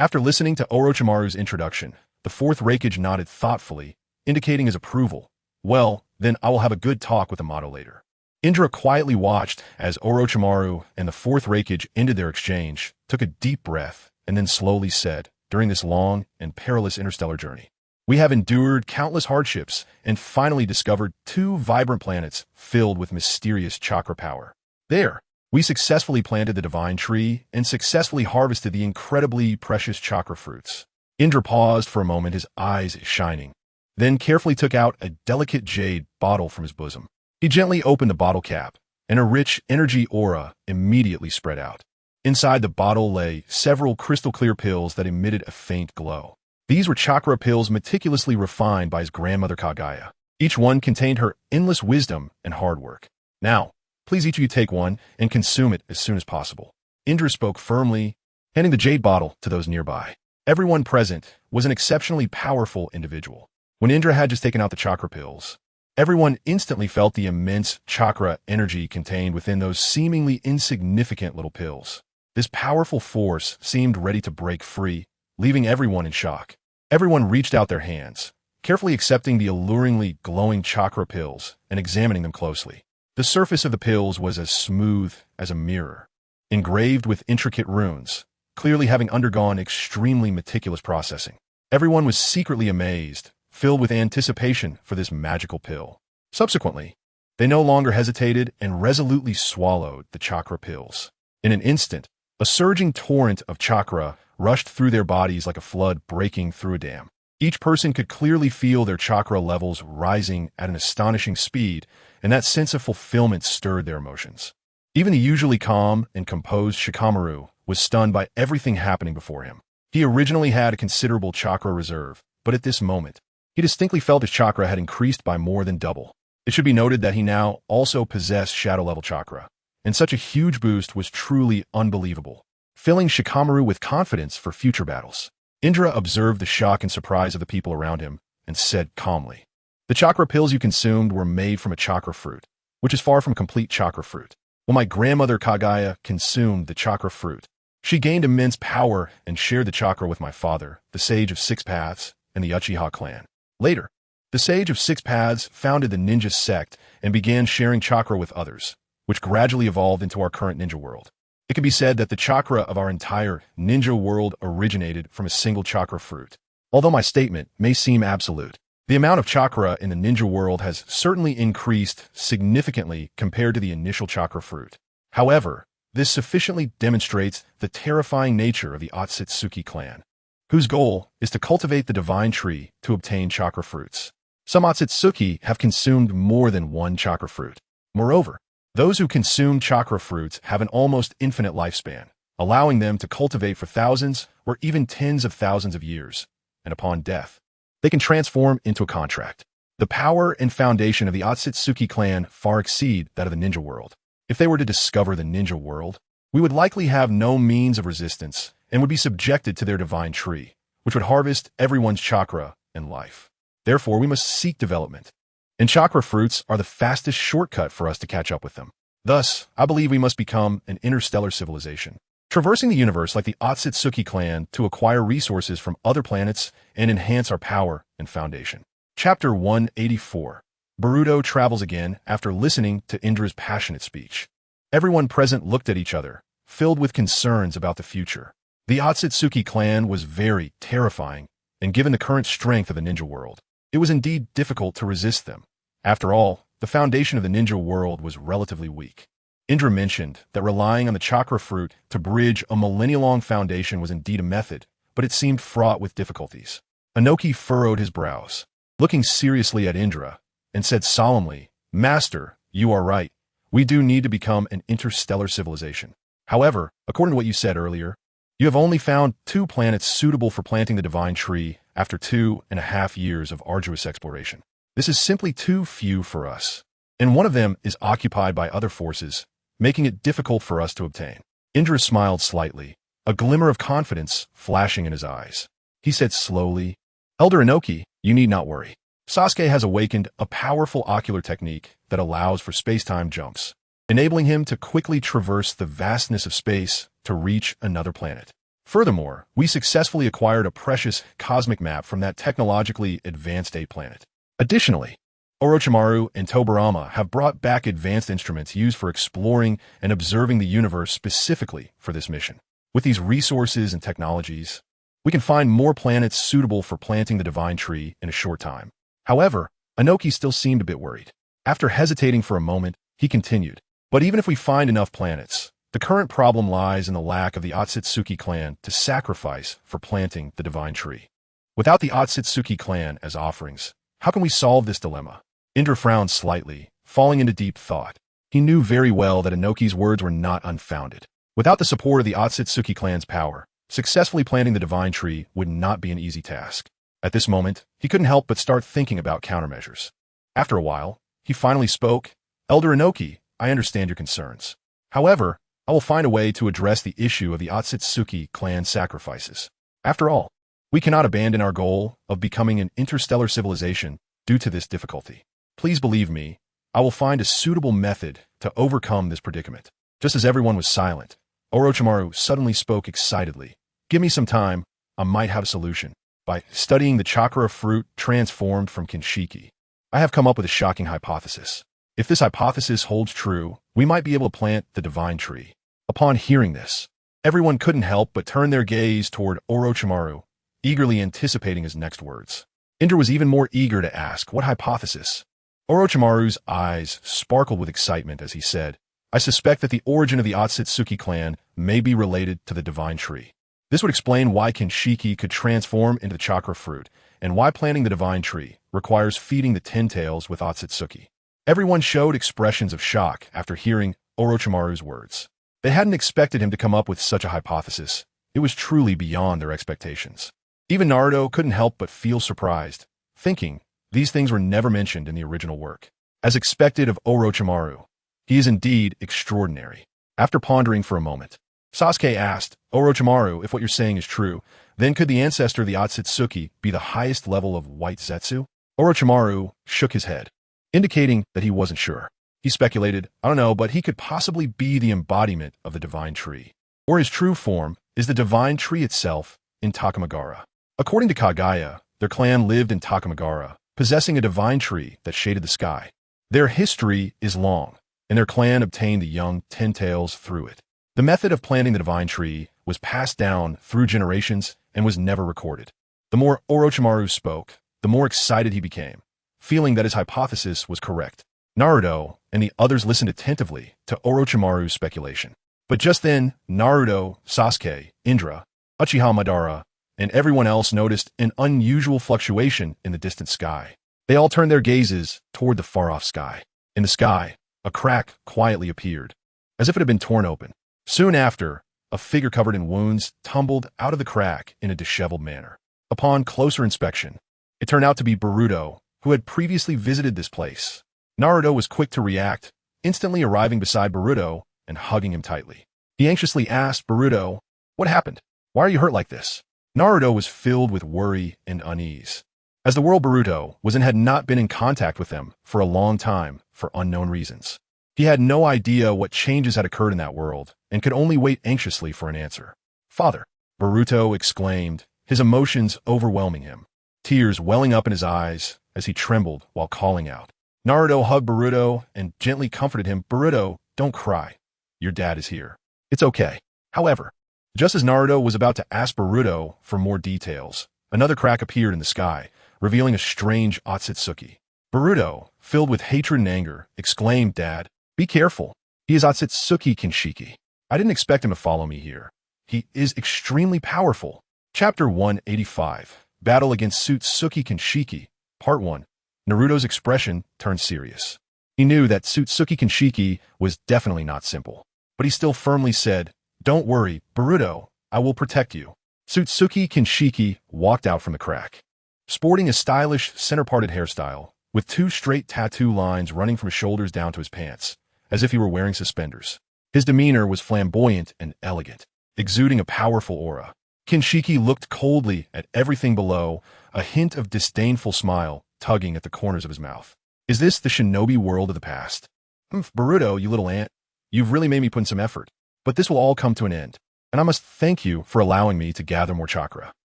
Speaker 1: After listening to Orochimaru's introduction, the fourth Raikage nodded thoughtfully, indicating his approval. "Well, then I will have a good talk with Amato later." Indra quietly watched as Orochimaru and the fourth Raikage ended their exchange, took a deep breath, and then slowly said, "During this long and perilous interstellar journey, we have endured countless hardships and finally discovered 2 vibrant planets filled with mysterious chakra power. There, we successfully planted the divine tree and successfully harvested the incredibly precious chakra fruits." Indra paused for a moment, his eyes shining, then carefully took out a delicate jade bottle from his bosom. He gently opened the bottle cap, and a rich energy aura immediately spread out. Inside the bottle lay several crystal-clear pills that emitted a faint glow. These were chakra pills meticulously refined by his grandmother Kaguya. Each one contained her endless wisdom and hard work. "Now, please each of you take one and consume it as soon as possible." Indra spoke firmly, handing the jade bottle to those nearby. Everyone present was an exceptionally powerful individual. When Indra had just taken out the chakra pills, everyone instantly felt the immense chakra energy contained within those seemingly insignificant little pills. This powerful force seemed ready to break free, leaving everyone in shock. Everyone reached out their hands, carefully accepting the alluringly glowing chakra pills and examining them closely. The surface of the pills was as smooth as a mirror, engraved with intricate runes, clearly having undergone extremely meticulous processing. Everyone was secretly amazed, filled with anticipation for this magical pill. Subsequently, they no longer hesitated and resolutely swallowed the chakra pills. In an instant, a surging torrent of chakra rushed through their bodies like a flood breaking through a dam. Each person could clearly feel their chakra levels rising at an astonishing speed, and that sense of fulfillment stirred their emotions. Even the usually calm and composed Shikamaru was stunned by everything happening before him. He originally had a considerable chakra reserve, but at this moment, he distinctly felt his chakra had increased by more than double. It should be noted that he now also possessed shadow-level chakra, and such a huge boost was truly unbelievable, filling Shikamaru with confidence for future battles. Indra observed the shock and surprise of the people around him and said calmly, "The chakra pills you consumed were made from a chakra fruit, which is far from complete chakra fruit. When my grandmother Kaguya consumed the chakra fruit, she gained immense power and shared the chakra with my father, the Sage of Six Paths, and the Uchiha clan. Later, the Sage of Six Paths founded the ninja sect and began sharing chakra with others, which gradually evolved into our current ninja world. It can be said that the chakra of our entire ninja world originated from a single chakra fruit. Although my statement may seem absolute, the amount of chakra in the ninja world has certainly increased significantly compared to the initial chakra fruit. However, this sufficiently demonstrates the terrifying nature of the Otsutsuki clan, whose goal is to cultivate the divine tree to obtain chakra fruits. Some Otsutsuki have consumed more than one chakra fruit. Moreover, those who consume chakra fruits have an almost infinite lifespan, allowing them to cultivate for thousands or even tens of thousands of years, and upon death, they can transform into a contract. The power and foundation of the Otsutsuki clan far exceed that of the ninja world. If they were to discover the ninja world, we would likely have no means of resistance and would be subjected to their divine tree, which would harvest everyone's chakra and life. Therefore, we must seek development, and chakra fruits are the fastest shortcut for us to catch up with them. Thus, I believe we must become an interstellar civilization, traversing the universe like the Otsutsuki clan to acquire resources from other planets and enhance our power and foundation. Chapter 184. Boruto travels again after listening to Indra's passionate speech. Everyone present looked at each other, filled with concerns about the future. The Otsutsuki clan was very terrifying, and given the current strength of the ninja world, it was indeed difficult to resist them. After all, the foundation of the ninja world was relatively weak. Indra mentioned that relying on the chakra fruit to bridge a millennia-long foundation was indeed a method, but it seemed fraught with difficulties. Inoki furrowed his brows, looking seriously at Indra, and said solemnly, "Master, you are right. We do need to become an interstellar civilization. However, according to what you said earlier, you have only found 2 planets suitable for planting the divine tree after 2.5 years of arduous exploration. This is simply too few for us, and one of them is occupied by other forces, making it difficult for us to obtain." Indra smiled slightly, a glimmer of confidence flashing in his eyes. He said slowly, "Elder Inoki, you need not worry. Sasuke has awakened a powerful ocular technique that allows for space-time jumps, enabling him to quickly traverse the vastness of space to reach another planet. Furthermore, we successfully acquired a precious cosmic map from that technologically advanced 8 planet. Additionally, Orochimaru and Tobirama have brought back advanced instruments used for exploring and observing the universe specifically for this mission. With these resources and technologies, we can find more planets suitable for planting the divine tree in a short time. However, Inoki still seemed a bit worried. After hesitating for a moment, he continued, "But even if we find enough planets, the current problem lies in the lack of the Otsutsuki clan to sacrifice for planting the divine tree. Without the Otsutsuki clan as offerings, how can we solve this dilemma?" Indra frowned slightly, falling into deep thought. He knew very well that Inoki's words were not unfounded. Without the support of the Otsutsuki clan's power, successfully planting the divine tree would not be an easy task. At this moment, he couldn't help but start thinking about countermeasures. After a while, he finally spoke, "Elder Inoki, I understand your concerns. However, I will find a way to address the issue of the Otsutsuki clan sacrifices. After all, we cannot abandon our goal of becoming an interstellar civilization due to this difficulty. Please believe me, I will find a suitable method to overcome this predicament." Just as everyone was silent, Orochimaru suddenly spoke excitedly, "Give me some time, I might have a solution. By studying the chakra fruit transformed from Kinshiki, I have come up with a shocking hypothesis. If this hypothesis holds true, we might be able to plant the divine tree." Upon hearing this, everyone couldn't help but turn their gaze toward Orochimaru, eagerly anticipating his next words. Indra was even more eager to ask, "What hypothesis?" Orochimaru's eyes sparkled with excitement as he said, "I suspect that the origin of the Otsutsuki clan may be related to the divine tree. This would explain why Kinshiki could transform into the chakra fruit, and why planting the divine tree requires feeding the 10 tails with Otsutsuki." Everyone showed expressions of shock after hearing Orochimaru's words. They hadn't expected him to come up with such a hypothesis. It was truly beyond their expectations. Even Naruto couldn't help but feel surprised, thinking these things were never mentioned in the original work. As expected of Orochimaru, he is indeed extraordinary. After pondering for a moment, Sasuke asked, "Orochimaru, if what you're saying is true, then could the ancestor of the Otsutsuki be the highest level of white Zetsu?" Orochimaru shook his head, indicating that he wasn't sure. He speculated, "I don't know, but he could possibly be the embodiment of the divine tree. Or his true form is the divine tree itself in Takamagara." According to Kagaya, their clan lived in Takamagara, possessing a divine tree that shaded the sky. Their history is long, and their clan obtained the young Ten Tails through it. The method of planting the divine tree was passed down through generations and was never recorded. The more Orochimaru spoke, the more excited he became, feeling that his hypothesis was correct. Naruto and the others listened attentively to Orochimaru's speculation. But just then, Naruto, Sasuke, Indra, Uchiha Madara, and everyone else noticed an unusual fluctuation in the distant sky. They all turned their gazes toward the far-off sky. In the sky, a crack quietly appeared, as if it had been torn open. Soon after, a figure covered in wounds tumbled out of the crack in a disheveled manner. Upon closer inspection, it turned out to be Boruto, who had previously visited this place. Naruto was quick to react, instantly arriving beside Boruto and hugging him tightly. He anxiously asked Boruto, "What happened? Why are you hurt like this?" Naruto was filled with worry and unease. As the world Boruto was in had not been in contact with them for a long time for unknown reasons. He had no idea what changes had occurred in that world and could only wait anxiously for an answer. "Father!" Boruto exclaimed, his emotions overwhelming him, tears welling up in his eyes as he trembled while calling out. Naruto hugged Boruto and gently comforted him. "Boruto, don't cry. Your dad is here. It's okay." However, just as Naruto was about to ask Boruto for more details, another crack appeared in the sky, revealing a strange Otsutsuki. Boruto, filled with hatred and anger, exclaimed, "Dad, be careful. He is Otsutsuki Kinshiki. I didn't expect him to follow me here. He is extremely powerful." Chapter 185, Battle Against Otsutsuki Kinshiki, Part 1. Naruto's expression turned serious. He knew that Otsutsuki Kinshiki was definitely not simple, but he still firmly said, "Don't worry, Boruto, I will protect you." Otsutsuki Kinshiki walked out from the crack, sporting a stylish, center-parted hairstyle, with two straight tattoo lines running from his shoulders down to his pants, as if he were wearing suspenders. His demeanor was flamboyant and elegant, exuding a powerful aura. Kinshiki looked coldly at everything below, a hint of disdainful smile tugging at the corners of his mouth. "Is this the shinobi world of the past? Boruto, you little ant, you've really made me put in some effort. But this will all come to an end, and I must thank you for allowing me to gather more chakra."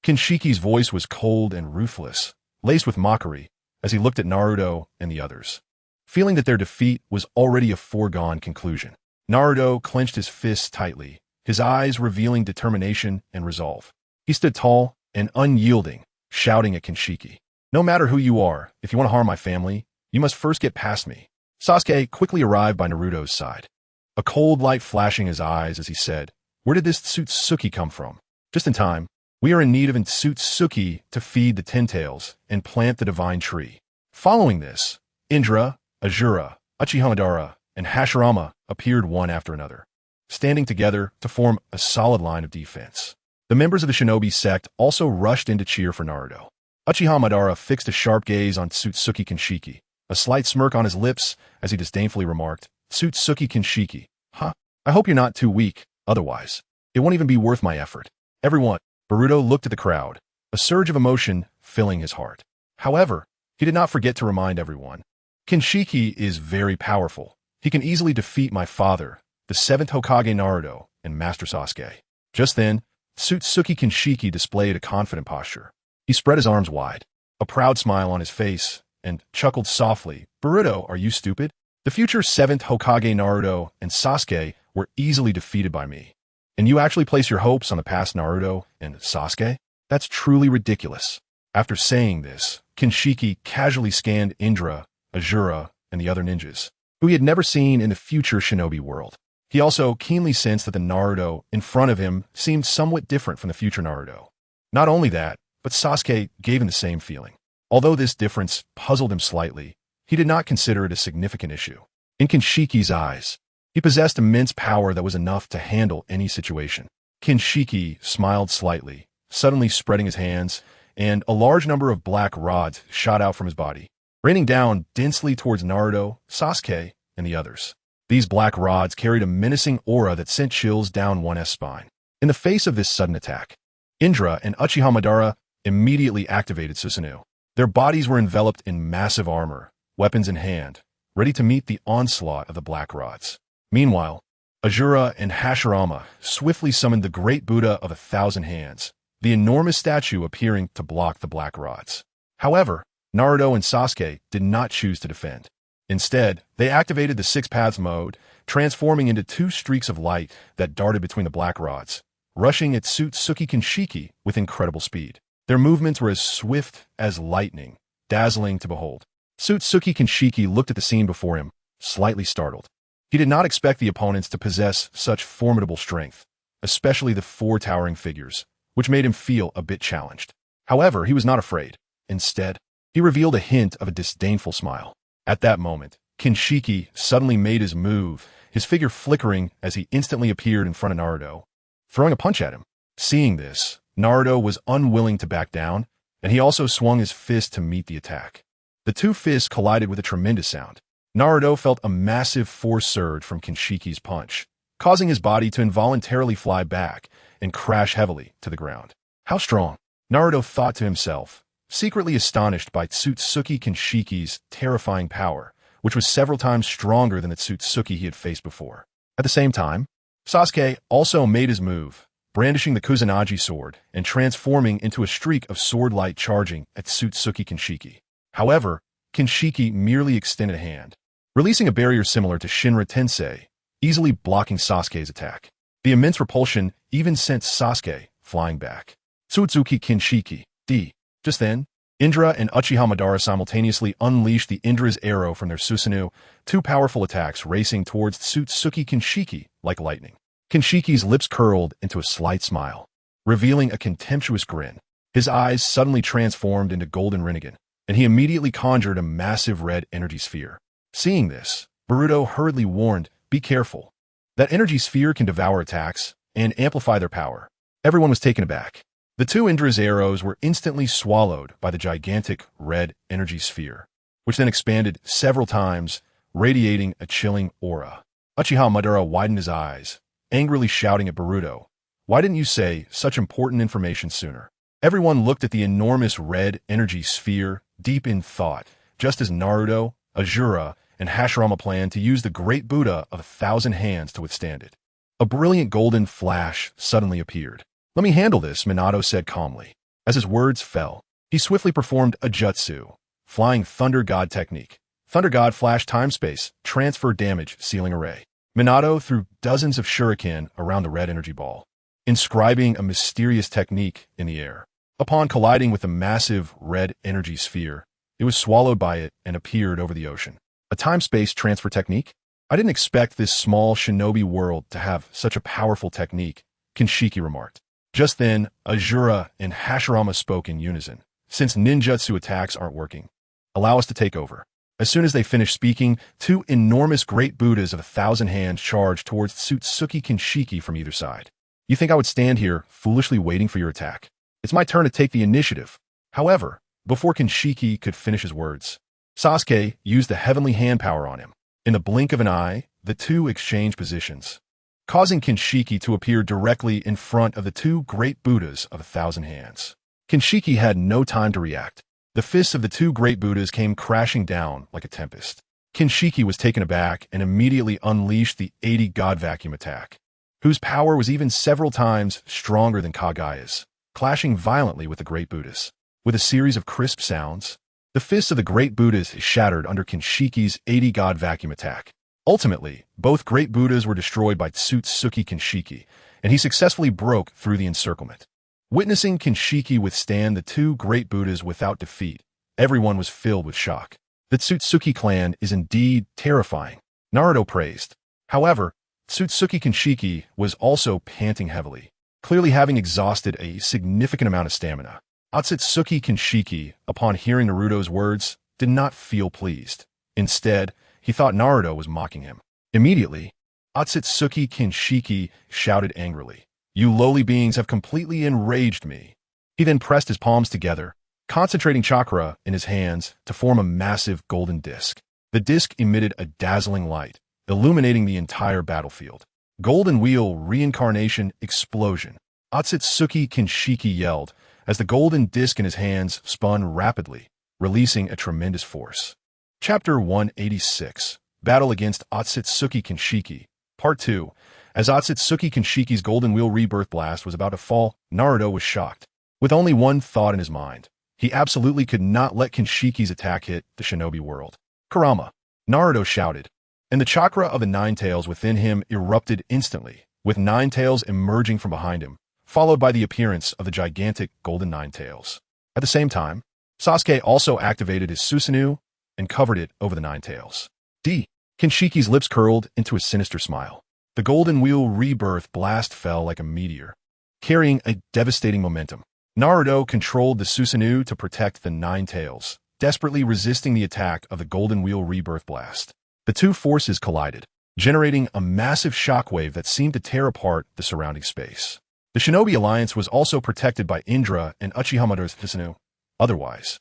Speaker 1: Kinshiki's voice was cold and ruthless, laced with mockery, as he looked at Naruto and the others. Feeling that their defeat was already a foregone conclusion, Naruto clenched his fists tightly, his eyes revealing determination and resolve. He stood tall and unyielding, shouting at Kinshiki, "No matter who you are, if you want to harm my family, you must first get past me." Sasuke quickly arrived by Naruto's side, a cold light flashing his eyes as he said, "Where did this Otsutsuki come from?" "Just in time. We are in need of an Otsutsuki to feed the Ten Tails and plant the divine tree." Following this, Indra, Azura, Uchiha Madara, and Hashirama appeared one after another, standing together to form a solid line of defense. The members of the shinobi sect also rushed in to cheer for Naruto. Uchiha Madara fixed a sharp gaze on Otsutsuki Kinshiki, a slight smirk on his lips as he disdainfully remarked, "Otsutsuki Kinshiki, huh? I hope you're not too weak, otherwise it won't even be worth my effort." Everyone, Boruto looked at the crowd, a surge of emotion filling his heart. However, he did not forget to remind everyone, "Kinshiki is very powerful. He can easily defeat my father, the 7th Hokage Naruto, and Master Sasuke." Just then, Otsutsuki Kinshiki displayed a confident posture. He spread his arms wide, a proud smile on his face, and chuckled softly, "Boruto, are you stupid? The future 7th Hokage Naruto and Sasuke were easily defeated by me. And you actually place your hopes on the past Naruto and Sasuke? That's truly ridiculous." After saying this, Kinshiki casually scanned Indra, Azura, and the other ninjas, who he had never seen in the future shinobi world. He also keenly sensed that the Naruto in front of him seemed somewhat different from the future Naruto. Not only that, but Sasuke gave him the same feeling. Although this difference puzzled him slightly, he did not consider it a significant issue. In Kinshiki's eyes, he possessed immense power that was enough to handle any situation. Kinshiki smiled slightly, suddenly spreading his hands, and a large number of black rods shot out from his body, raining down densely towards Naruto, Sasuke, and the others. These black rods carried a menacing aura that sent chills down one's spine. In the face of this sudden attack, Indra and Uchiha Madara immediately activated Susanoo. Their bodies were enveloped in massive armor, weapons in hand, ready to meet the onslaught of the black rods. Meanwhile, Azura and Hashirama swiftly summoned the Great Buddha of 1,000 Hands, the enormous statue appearing to block the black rods. However, Naruto and Sasuke did not choose to defend. Instead, they activated the Six Paths mode, transforming into two streaks of light that darted between the black rods, rushing at Tsutsuki Kinshiki with incredible speed. Their movements were as swift as lightning, dazzling to behold. Tsutsuki Kinshiki looked at the scene before him, slightly startled. He did not expect the opponents to possess such formidable strength, especially the four towering figures, which made him feel a bit challenged. However, he was not afraid. Instead, he revealed a hint of a disdainful smile. At that moment, Kinshiki suddenly made his move, his figure flickering as he instantly appeared in front of Naruto, throwing a punch at him. Seeing this, Naruto was unwilling to back down, and he also swung his fist to meet the attack. The two fists collided with a tremendous sound. Naruto felt a massive force surge from Kinshiki's punch, causing his body to involuntarily fly back and crash heavily to the ground. How strong? Naruto thought to himself, secretly astonished by Tsutsuki Kinshiki's terrifying power, which was several times stronger than the Tsutsuki he had faced before. At the same time, Sasuke also made his move, brandishing the Kusanagi sword and transforming into a streak of sword light charging at Tsutsuki Kinshiki. However, Kinshiki merely extended a hand, releasing a barrier similar to Shinra Tensei, easily blocking Sasuke's attack. The immense repulsion even sent Sasuke flying back. Tsutsuki Kinshiki, D. Just then, Indra and Uchiha Madara simultaneously unleashed the Indra's arrow from their Susanoo, two powerful attacks racing towards Tsutsuki Kinshiki like lightning. Kinshiki's lips curled into a slight smile, revealing a contemptuous grin. His eyes suddenly transformed into golden Rinnegan, and he immediately conjured a massive red energy sphere. Seeing this, Boruto hurriedly warned, "Be careful. That energy sphere can devour attacks and amplify their power." Everyone was taken aback. The two Indra's arrows were instantly swallowed by the gigantic red energy sphere, which then expanded several times, radiating a chilling aura. Uchiha Madara widened his eyes, angrily shouting at Boruto, "Why didn't you say such important information sooner?" Everyone looked at the enormous red energy sphere, deep in thought, just as Naruto, Azura, and Hashirama planned to use the Great Buddha of 1,000 hands to withstand it. A brilliant golden flash suddenly appeared. "Let me handle this," Minato said calmly. As his words fell, he swiftly performed a jutsu, Flying Thunder God technique. Thunder God flash time-space, transfer damage, sealing array. Minato threw dozens of shuriken around the red energy ball, inscribing a mysterious technique in the air. Upon colliding with the massive red energy sphere, it was swallowed by it and appeared over the ocean. A time-space transfer technique? I didn't expect this small shinobi world to have such a powerful technique, Kinshiki remarked. Just then, Azura and Hashirama spoke in unison. "Since ninjutsu attacks aren't working, allow us to take over." As soon as they finished speaking, two enormous great Buddhas of 1,000 hands charged towards Tsutsuki Kinshiki from either side. "You think I would stand here, foolishly waiting for your attack? It's my turn to take the initiative." However, before Kinshiki could finish his words, Sasuke used the heavenly hand power on him. In the blink of an eye, the two exchanged positions, causing Kinshiki to appear directly in front of the two great Buddhas of 1,000 hands. Kinshiki had no time to react. The fists of the two great Buddhas came crashing down like a tempest. Kinshiki was taken aback and immediately unleashed the 80 God Vacuum attack, whose power was even several times stronger than Kagaya's, clashing violently with the great Buddhas. With a series of crisp sounds, the fists of the great Buddhas shattered under Kinshiki's 80 God Vacuum attack. Ultimately, both great Buddhas were destroyed by Tsutsuki Kinshiki, and he successfully broke through the encirclement. Witnessing Kinshiki withstand the two great Buddhas without defeat, everyone was filled with shock. The Tsutsuki clan is indeed terrifying, Naruto praised. However, Tsutsuki Kinshiki was also panting heavily, clearly having exhausted a significant amount of stamina. Otsutsuki Kinshiki, upon hearing Naruto's words, did not feel pleased. Instead, he thought Naruto was mocking him. Immediately, Otsutsuki Kinshiki shouted angrily, "You lowly beings have completely enraged me." He then pressed his palms together, concentrating chakra in his hands to form a massive golden disc. The disc emitted a dazzling light, illuminating the entire battlefield. Golden Wheel Reincarnation Explosion. Otsutsuki Kinshiki yelled as the golden disc in his hands spun rapidly, releasing a tremendous force. Chapter 186, Battle Against Otsutsuki Kinshiki, Part 2. As Otsutsuki Kinshiki's Golden Wheel Rebirth Blast was about to fall, Naruto was shocked. With only one thought in his mind, he absolutely could not let Kinshiki's attack hit the shinobi world. Kurama. Naruto shouted, and the chakra of the Nine Tails within him erupted instantly, with Nine Tails emerging from behind him, followed by the appearance of the gigantic golden Nine Tails. At the same time, Sasuke also activated his Susanoo and covered it over the Nine Tails. Kinshiki's lips curled into a sinister smile. The Golden Wheel Rebirth blast fell like a meteor, carrying a devastating momentum. Naruto controlled the Susanoo to protect the Nine Tails, desperately resisting the attack of the Golden Wheel Rebirth blast. The two forces collided, generating a massive shockwave that seemed to tear apart the surrounding space. The Shinobi Alliance was also protected by Indra and Uchiha Madara's Susanoo. Otherwise,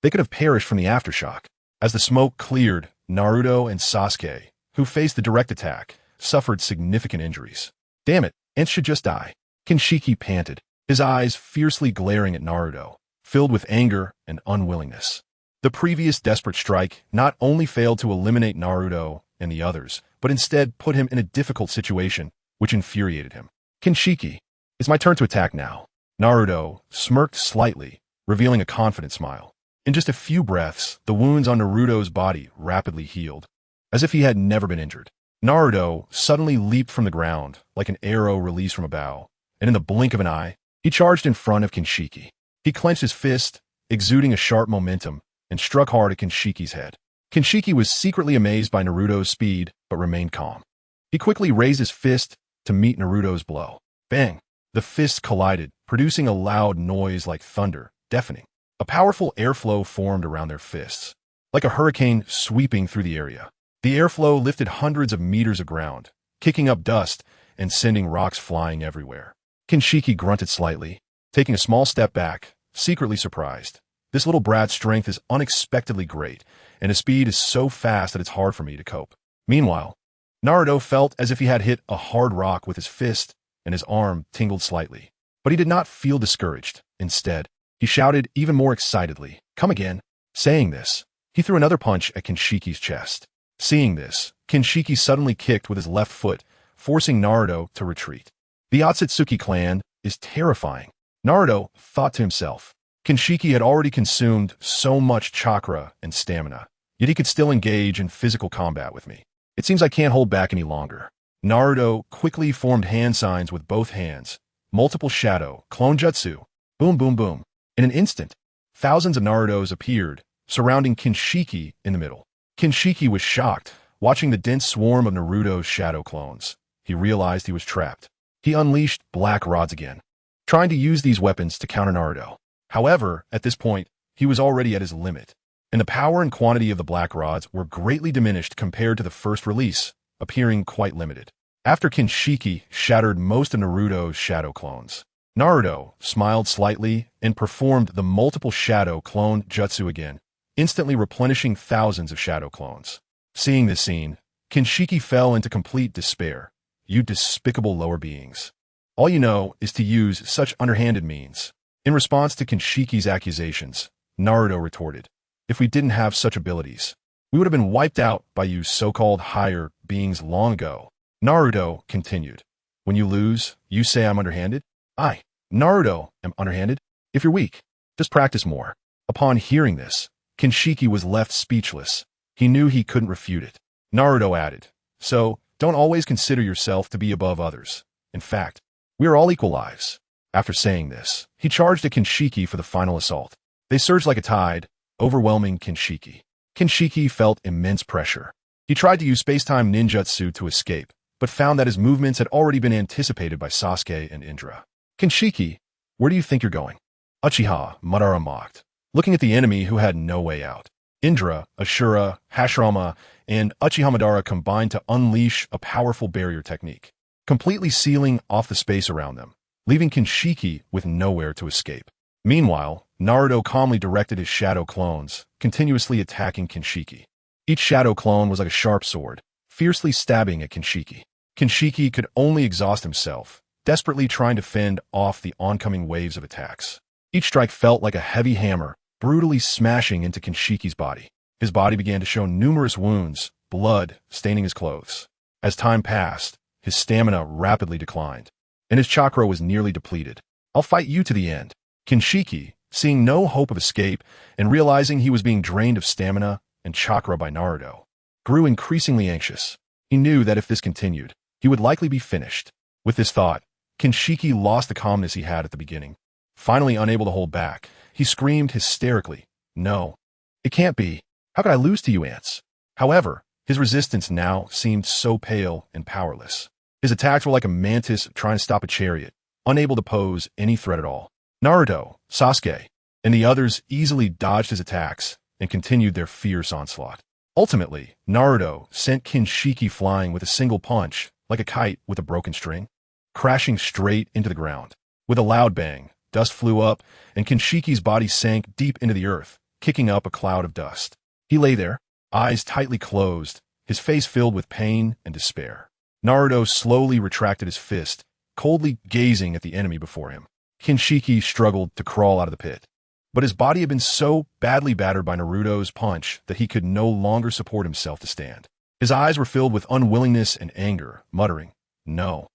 Speaker 1: they could have perished from the aftershock. As the smoke cleared, Naruto and Sasuke, who faced the direct attack, suffered significant injuries. Damn it, Ents should just die. Kinshiki panted, his eyes fiercely glaring at Naruto, filled with anger and unwillingness. The previous desperate strike not only failed to eliminate Naruto and the others, but instead put him in a difficult situation, which infuriated him. Kinshiki, it's my turn to attack now. Naruto smirked slightly, revealing a confident smile. In just a few breaths, the wounds on Naruto's body rapidly healed, as if he had never been injured. Naruto suddenly leaped from the ground, like an arrow released from a bow, and in the blink of an eye, he charged in front of Kinshiki. He clenched his fist, exuding a sharp momentum, and struck hard at Kinshiki's head. Kinshiki was secretly amazed by Naruto's speed, but remained calm. He quickly raised his fist to meet Naruto's blow. Bang! The fists collided, producing a loud noise like thunder, deafening. A powerful airflow formed around their fists, like a hurricane sweeping through the area. The airflow lifted hundreds of meters of ground, kicking up dust and sending rocks flying everywhere. Kinshiki grunted slightly, taking a small step back, secretly surprised. This little brat's strength is unexpectedly great, and his speed is so fast that it's hard for me to cope. Meanwhile, Naruto felt as if he had hit a hard rock with his fist, and his arm tingled slightly. But he did not feel discouraged. Instead, he shouted even more excitedly, "Come again!" Saying this, he threw another punch at Kinshiki's chest. Seeing this, Kinshiki suddenly kicked with his left foot, forcing Naruto to retreat. The Otsutsuki clan is terrifying, Naruto thought to himself. Kinshiki had already consumed so much chakra and stamina, yet he could still engage in physical combat with me. It seems I can't hold back any longer. Naruto quickly formed hand signs with both hands, multiple shadow, clone jutsu, boom boom boom. In an instant, thousands of Narutos appeared, surrounding Kinshiki in the middle. Kinshiki was shocked, watching the dense swarm of Naruto's shadow clones. He realized he was trapped. He unleashed black rods again, trying to use these weapons to counter Naruto. However, at this point, he was already at his limit, and the power and quantity of the black rods were greatly diminished compared to the first release, appearing quite limited. After Kinshiki shattered most of Naruto's shadow clones, Naruto smiled slightly and performed the multiple shadow clone jutsu again, instantly replenishing thousands of shadow clones. Seeing this scene, Kinshiki fell into complete despair. You despicable lower beings. All you know is to use such underhanded means. In response to Kinshiki's accusations, Naruto retorted, "If we didn't have such abilities, we would have been wiped out by you so-called higher beings long ago." Naruto continued, "When you lose, you say I'm underhanded? I, Naruto, am underhanded? If you're weak, just practice more." Upon hearing this, Kinshiki was left speechless. He knew he couldn't refute it. Naruto added, "So, don't always consider yourself to be above others. In fact, we are all equal lives." After saying this, he charged at Kinshiki for the final assault. They surged like a tide, overwhelming Kinshiki. Kinshiki felt immense pressure. He tried to use space-time ninjutsu to escape, but found that his movements had already been anticipated by Sasuke and Indra. "Kinshiki, where do you think you're going?" Uchiha Madara mocked, looking at the enemy who had no way out. Indra, Ashura, Hashirama, and Uchiha Madara combined to unleash a powerful barrier technique, completely sealing off the space around them, leaving Kinshiki with nowhere to escape. Meanwhile, Naruto calmly directed his shadow clones, continuously attacking Kinshiki. Each shadow clone was like a sharp sword, fiercely stabbing at Kinshiki. Kinshiki could only exhaust himself, desperately trying to fend off the oncoming waves of attacks. Each strike felt like a heavy hammer, brutally smashing into Kinshiki's body. His body began to show numerous wounds, blood staining his clothes. As time passed, his stamina rapidly declined, and his chakra was nearly depleted. "I'll fight you to the end." Kinshiki, seeing no hope of escape and realizing he was being drained of stamina and chakra by Naruto, grew increasingly anxious. He knew that if this continued, he would likely be finished. With this thought, Kinshiki lost the calmness he had at the beginning. Finally unable to hold back, he screamed hysterically, "No! It can't be! How could I lose to you ants?" However, his resistance now seemed so pale and powerless. His attacks were like a mantis trying to stop a chariot, unable to pose any threat at all. Naruto, Sasuke, and the others easily dodged his attacks and continued their fierce onslaught. Ultimately, Naruto sent Kinshiki flying with a single punch, like a kite with a broken string, crashing straight into the ground. With a loud bang, dust flew up, and Kinshiki's body sank deep into the earth, kicking up a cloud of dust. He lay there, eyes tightly closed, his face filled with pain and despair. Naruto slowly retracted his fist, coldly gazing at the enemy before him. Kinshiki struggled to crawl out of the pit, but his body had been so badly battered by Naruto's punch that he could no longer support himself to stand. His eyes were filled with unwillingness and anger, muttering, "No.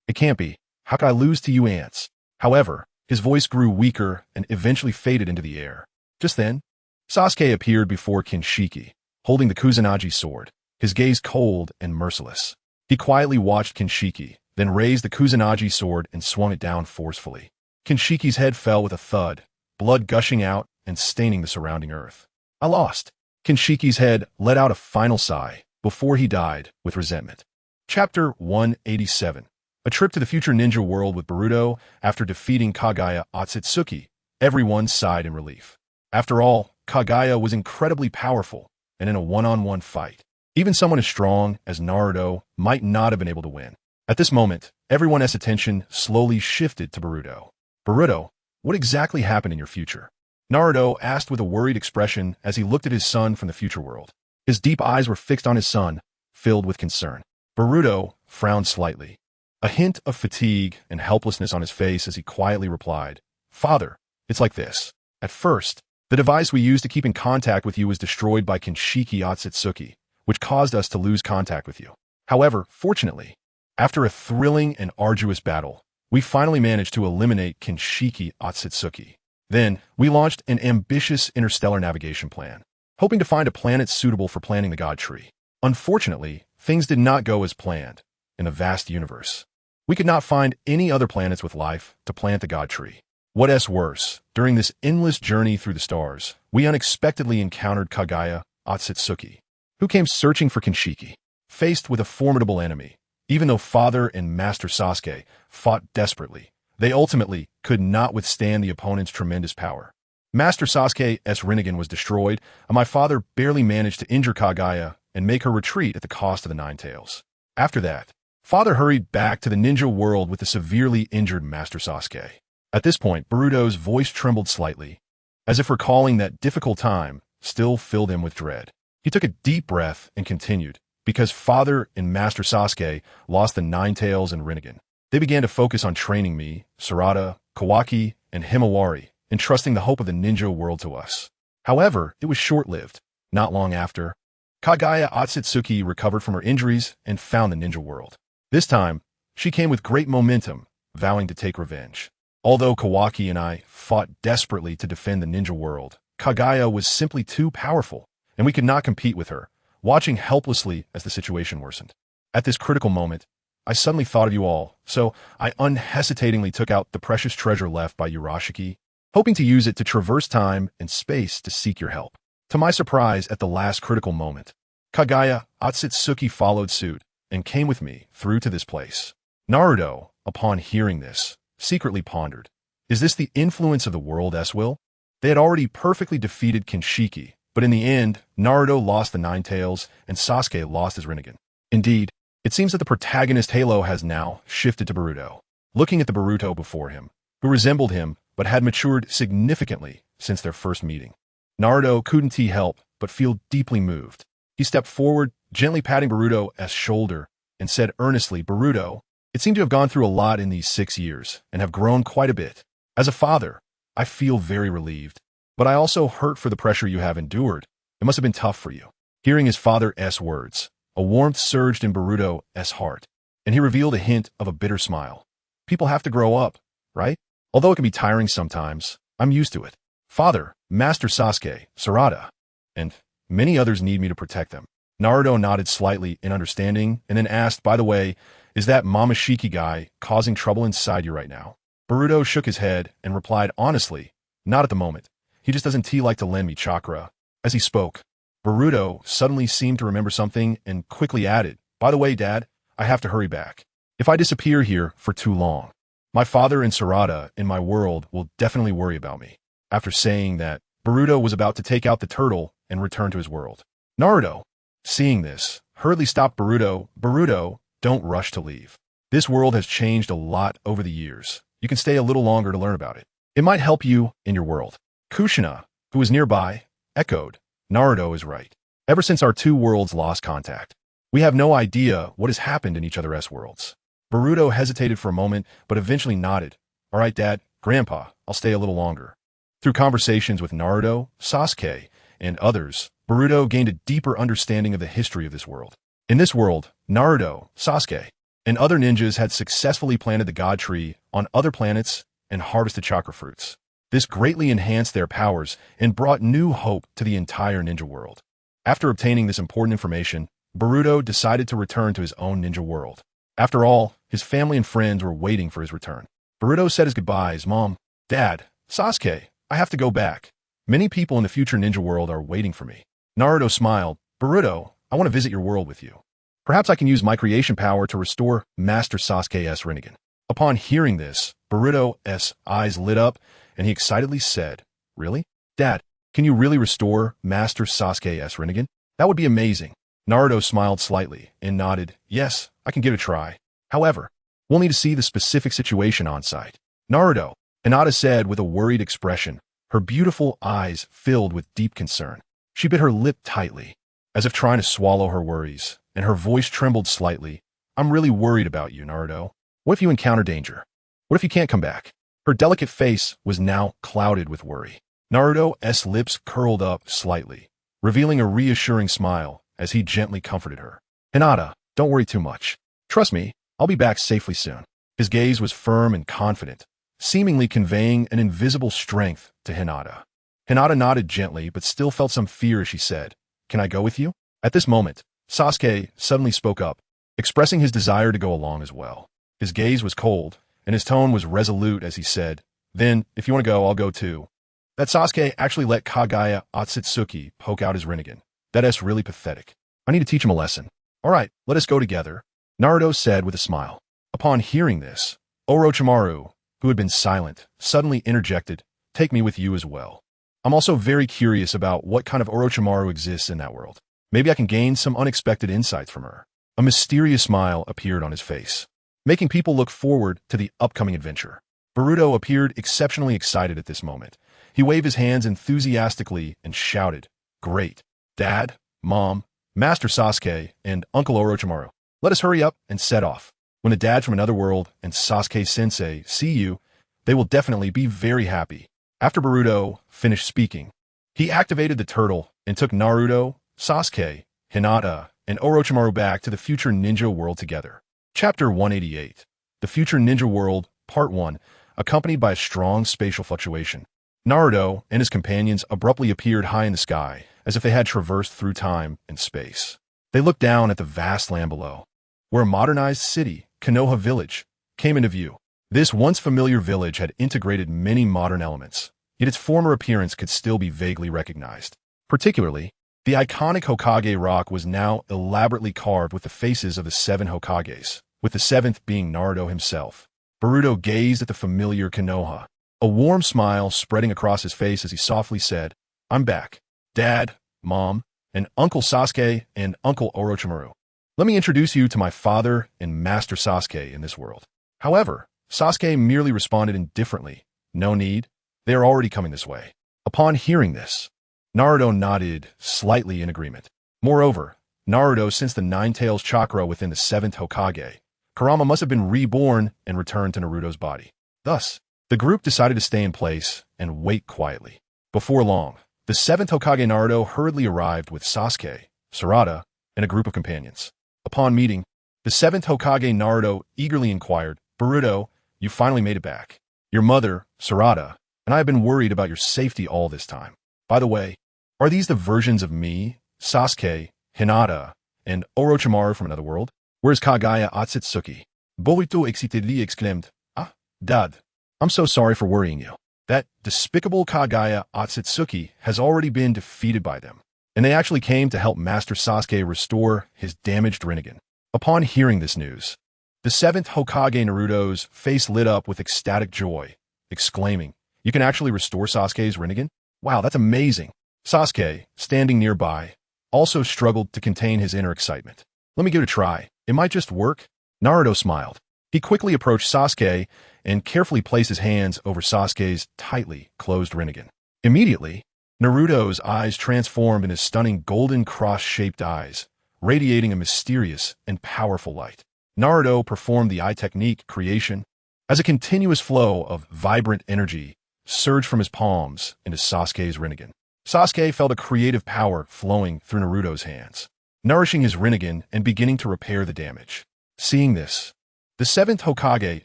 Speaker 1: It can't be. How could I lose to you ants?" However, his voice grew weaker and eventually faded into the air. Just then, Sasuke appeared before Kinshiki, holding the Kusanagi sword, his gaze cold and merciless. He quietly watched Kinshiki, then raised the Kusanagi sword and swung it down forcefully. Kinshiki's head fell with a thud, blood gushing out and staining the surrounding earth. "I lost." Kinshiki's head let out a final sigh before he died with resentment. Chapter 187. A trip to the future ninja world with Boruto. After defeating Kagaya Otsutsuki, everyone sighed in relief. After all, Kagaya was incredibly powerful, and in a one-on-one fight, even someone as strong as Naruto might not have been able to win. At this moment, everyone's attention slowly shifted to Boruto. "Boruto, what exactly happened in your future?" Naruto asked with a worried expression as he looked at his son from the future world. His deep eyes were fixed on his son, filled with concern. Boruto frowned slightly, a hint of fatigue and helplessness on his face as he quietly replied, "Father, it's like this. At first, the device we used to keep in contact with you was destroyed by Kinshiki Otsutsuki, which caused us to lose contact with you. However, fortunately, after a thrilling and arduous battle, we finally managed to eliminate Kinshiki Otsutsuki. Then, we launched an ambitious interstellar navigation plan, hoping to find a planet suitable for planting the God Tree. Unfortunately, things did not go as planned in a vast universe. We could not find any other planets with life to plant the God Tree. What's worse, during this endless journey through the stars, we unexpectedly encountered Kagaya Otsutsuki, who came searching for Kinshiki. Faced with a formidable enemy, even though Father and Master Sasuke fought desperately, they ultimately could not withstand the opponent's tremendous power. Master Sasuke's Rinnegan was destroyed, and my father barely managed to injure Kagaya and make her retreat at the cost of the Nine Tails. After that, Father hurried back to the ninja world with the severely injured Master Sasuke. At this point, Boruto's voice trembled slightly, as if recalling that difficult time still filled him with dread. He took a deep breath and continued, because Father and Master Sasuke lost the Nine Tails and Rinnegan. They began to focus on training me, Sarada, Kawaki, and Himawari, entrusting the hope of the ninja world to us. However, it was short-lived. Not long after, Kagaya Otsutsuki recovered from her injuries and found the ninja world. This time, she came with great momentum, vowing to take revenge. Although Kawaki and I fought desperately to defend the ninja world, Kagaya was simply too powerful, and we could not compete with her, watching helplessly as the situation worsened. At this critical moment, I suddenly thought of you all, so I unhesitatingly took out the precious treasure left by Urashiki, hoping to use it to traverse time and space to seek your help. To my surprise, at the last critical moment, Kagaya Otsutsuki followed suit and came with me through to this place. Naruto, upon hearing this, secretly pondered, is this the influence of the world's will? They had already perfectly defeated Kinshiki, but in the end, Naruto lost the Nine Tails and Sasuke lost his Rinnegan. Indeed, it seems that the protagonist halo has now shifted to Boruto. Looking at the Boruto before him, who resembled him but had matured significantly since their first meeting, Naruto couldn't help but feel deeply moved. He stepped forward, gently patting Boruto's shoulder, and said earnestly, "Boruto, it seemed to have gone through a lot in these 6 years and have grown quite a bit. As a father, I feel very relieved, but I also hurt for the pressure you have endured. It must have been tough for you." Hearing his father's words, a warmth surged in Boruto's heart, and he revealed a hint of a bitter smile. "People have to grow up, right? Although it can be tiring sometimes, I'm used to it. Father, Master Sasuke, Sarada, and many others need me to protect them. Naruto nodded slightly in understanding and then asked, by the way, is that Mamashiki guy causing trouble inside you right now? Boruto shook his head and replied, honestly, not at the moment. He just doesn't like to lend me chakra. As he spoke, Boruto suddenly seemed to remember something and quickly added, by the way, Dad, I have to hurry back. If I disappear here for too long, my father and Sarada in my world will definitely worry about me. After saying that, Boruto was about to take out the turtle and return to his world. Naruto, seeing this, hurriedly stopped Boruto. Boruto, don't rush to leave. This world has changed a lot over the years. You can stay a little longer to learn about it. It might help you in your world. Kushina, who was nearby, echoed, Naruto is right. Ever since our two worlds lost contact, we have no idea what has happened in each other's worlds. Boruto hesitated for a moment, but eventually nodded. All right, Dad, Grandpa, I'll stay a little longer. Through conversations with Naruto, Sasuke, and others, Boruto gained a deeper understanding of the history of this world. In this world, Naruto, Sasuke, and other ninjas had successfully planted the God Tree on other planets and harvested chakra fruits. This greatly enhanced their powers and brought new hope to the entire ninja world. After obtaining this important information, Boruto decided to return to his own ninja world. After all, his family and friends were waiting for his return. Boruto said his goodbyes, Mom, Dad, Sasuke, I have to go back. Many people in the future ninja world are waiting for me. Naruto smiled, Boruto, I want to visit your world with you. Perhaps I can use my creation power to restore Master Sasuke's Rinnegan. Upon hearing this, Boruto's eyes lit up, and he excitedly said, Really? Dad, can you really restore Master Sasuke's Rinnegan? That would be amazing. Naruto smiled slightly and nodded, Yes, I can give it a try. However, we'll need to see the specific situation on site. Naruto, Hinata said with a worried expression, her beautiful eyes filled with deep concern. She bit her lip tightly, as if trying to swallow her worries, and her voice trembled slightly. I'm really worried about you, Naruto. What if you encounter danger? What if you can't come back? Her delicate face was now clouded with worry. Naruto's lips curled up slightly, revealing a reassuring smile as he gently comforted her. Hinata, don't worry too much. Trust me, I'll be back safely soon. His gaze was firm and confident, seemingly conveying an invisible strength to Hinata. Hinata nodded gently but still felt some fear as she said, Can I go with you? At this moment, Sasuke suddenly spoke up, expressing his desire to go along as well. His gaze was cold, and his tone was resolute as he said, Then, if you want to go, I'll go too. That Sasuke actually let Kagaya Otsutsuki poke out his Rinnegan. That's really pathetic. I need to teach him a lesson. All right, let us go together, Naruto said with a smile. Upon hearing this, Orochimaru, who had been silent, suddenly interjected, Take me with you as well. I'm also very curious about what kind of Orochimaru exists in that world. Maybe I can gain some unexpected insights from her. A mysterious smile appeared on his face, making people look forward to the upcoming adventure. Boruto appeared exceptionally excited at this moment. He waved his hands enthusiastically and shouted, Great! Dad, Mom, Master Sasuke, and Uncle Orochimaru. Let us hurry up and set off. When the dads from another world and Sasuke-sensei see you, they will definitely be very happy. After Boruto finished speaking, he activated the turtle and took Naruto, Sasuke, Hinata, and Orochimaru back to the future ninja world together. Chapter 188. The Future Ninja World, Part 1, accompanied by a strong spatial fluctuation. Naruto and his companions abruptly appeared high in the sky, as if they had traversed through time and space. They looked down at the vast land below, where a modernized city, Konoha Village, came into view. This once familiar village had integrated many modern elements, yet its former appearance could still be vaguely recognized. Particularly, the iconic Hokage rock was now elaborately carved with the faces of the 7 Hokages, with the 7th being Naruto himself. Boruto gazed at the familiar Konoha, a warm smile spreading across his face as he softly said, I'm back. Dad, Mom, and Uncle Sasuke and Uncle Orochimaru. Let me introduce you to my father and Master Sasuke in this world. However, Sasuke merely responded indifferently. No need. They are already coming this way. Upon hearing this, Naruto nodded slightly in agreement. Moreover, Naruto sensed the Nine-Tails chakra within the 7th Hokage. Kurama must have been reborn and returned to Naruto's body. Thus, the group decided to stay in place and wait quietly. Before long, the 7th Hokage Naruto hurriedly arrived with Sasuke, Sarada, and a group of companions. Upon meeting, the 7th Hokage Naruto eagerly inquired, Boruto, you finally made it back. Your mother, Sarada, and I have been worried about your safety all this time. By the way, are these the versions of me, Sasuke, Hinata, and Orochimaru from another world? Where's Kagaya Otsutsuki? Boruto excitedly exclaimed, "Ah, Dad, I'm so sorry for worrying you. That despicable Kagaya Otsutsuki has already been defeated by them, and they actually came to help Master Sasuke restore his damaged Rinnegan." Upon hearing this news, the 7th Hokage Naruto's face lit up with ecstatic joy, exclaiming, "You can actually restore Sasuke's Rinnegan? Wow, that's amazing." Sasuke, standing nearby, also struggled to contain his inner excitement. "Let me give it a try. It might just work." Naruto smiled. He quickly approached Sasuke and carefully placed his hands over Sasuke's tightly closed Rinnegan. Immediately, Naruto's eyes transformed into stunning golden cross-shaped eyes, radiating a mysterious and powerful light. Naruto performed the eye technique creation as a continuous flow of vibrant energy surged from his palms into Sasuke's Rinnegan. Sasuke felt a creative power flowing through Naruto's hands, nourishing his Rinnegan and beginning to repair the damage. Seeing this, the 7th Hokage,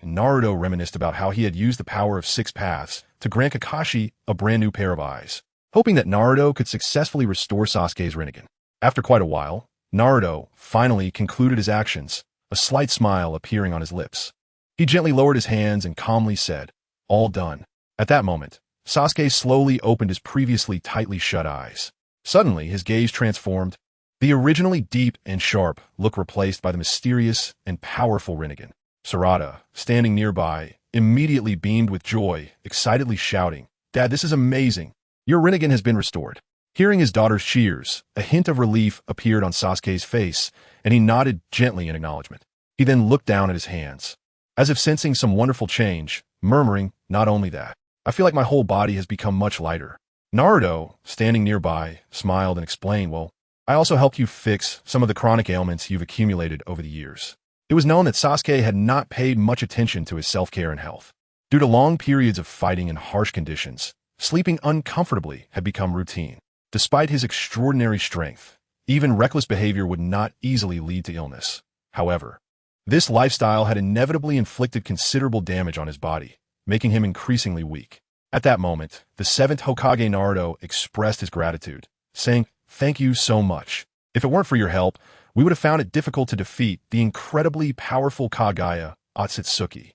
Speaker 1: Naruto, reminisced about how he had used the power of 6 paths to grant Kakashi a brand new pair of eyes, hoping that Naruto could successfully restore Sasuke's Rinnegan. After quite a while, Naruto finally concluded his actions, a slight smile appearing on his lips. He gently lowered his hands and calmly said, "All done." At that moment, Sasuke slowly opened his previously tightly shut eyes. Suddenly, his gaze transformed, the originally deep and sharp look replaced by the mysterious and powerful Rinnegan. Sarada, standing nearby, immediately beamed with joy, excitedly shouting, "Dad, this is amazing. Your Rinnegan has been restored." Hearing his daughter's cheers, a hint of relief appeared on Sasuke's face, and he nodded gently in acknowledgement. He then looked down at his hands, as if sensing some wonderful change, murmuring, "Not only that, I feel like my whole body has become much lighter." Naruto, standing nearby, smiled and explained, "Well, I also helped you fix some of the chronic ailments you've accumulated over the years." It was known that Sasuke had not paid much attention to his self-care and health. Due to long periods of fighting in harsh conditions, sleeping uncomfortably had become routine. Despite his extraordinary strength, even reckless behavior would not easily lead to illness. However, this lifestyle had inevitably inflicted considerable damage on his body, making him increasingly weak. At that moment, the 7th Hokage Naruto expressed his gratitude, saying, "Thank you so much. If it weren't for your help, we would have found it difficult to defeat the incredibly powerful Kagaya Otsutsuki.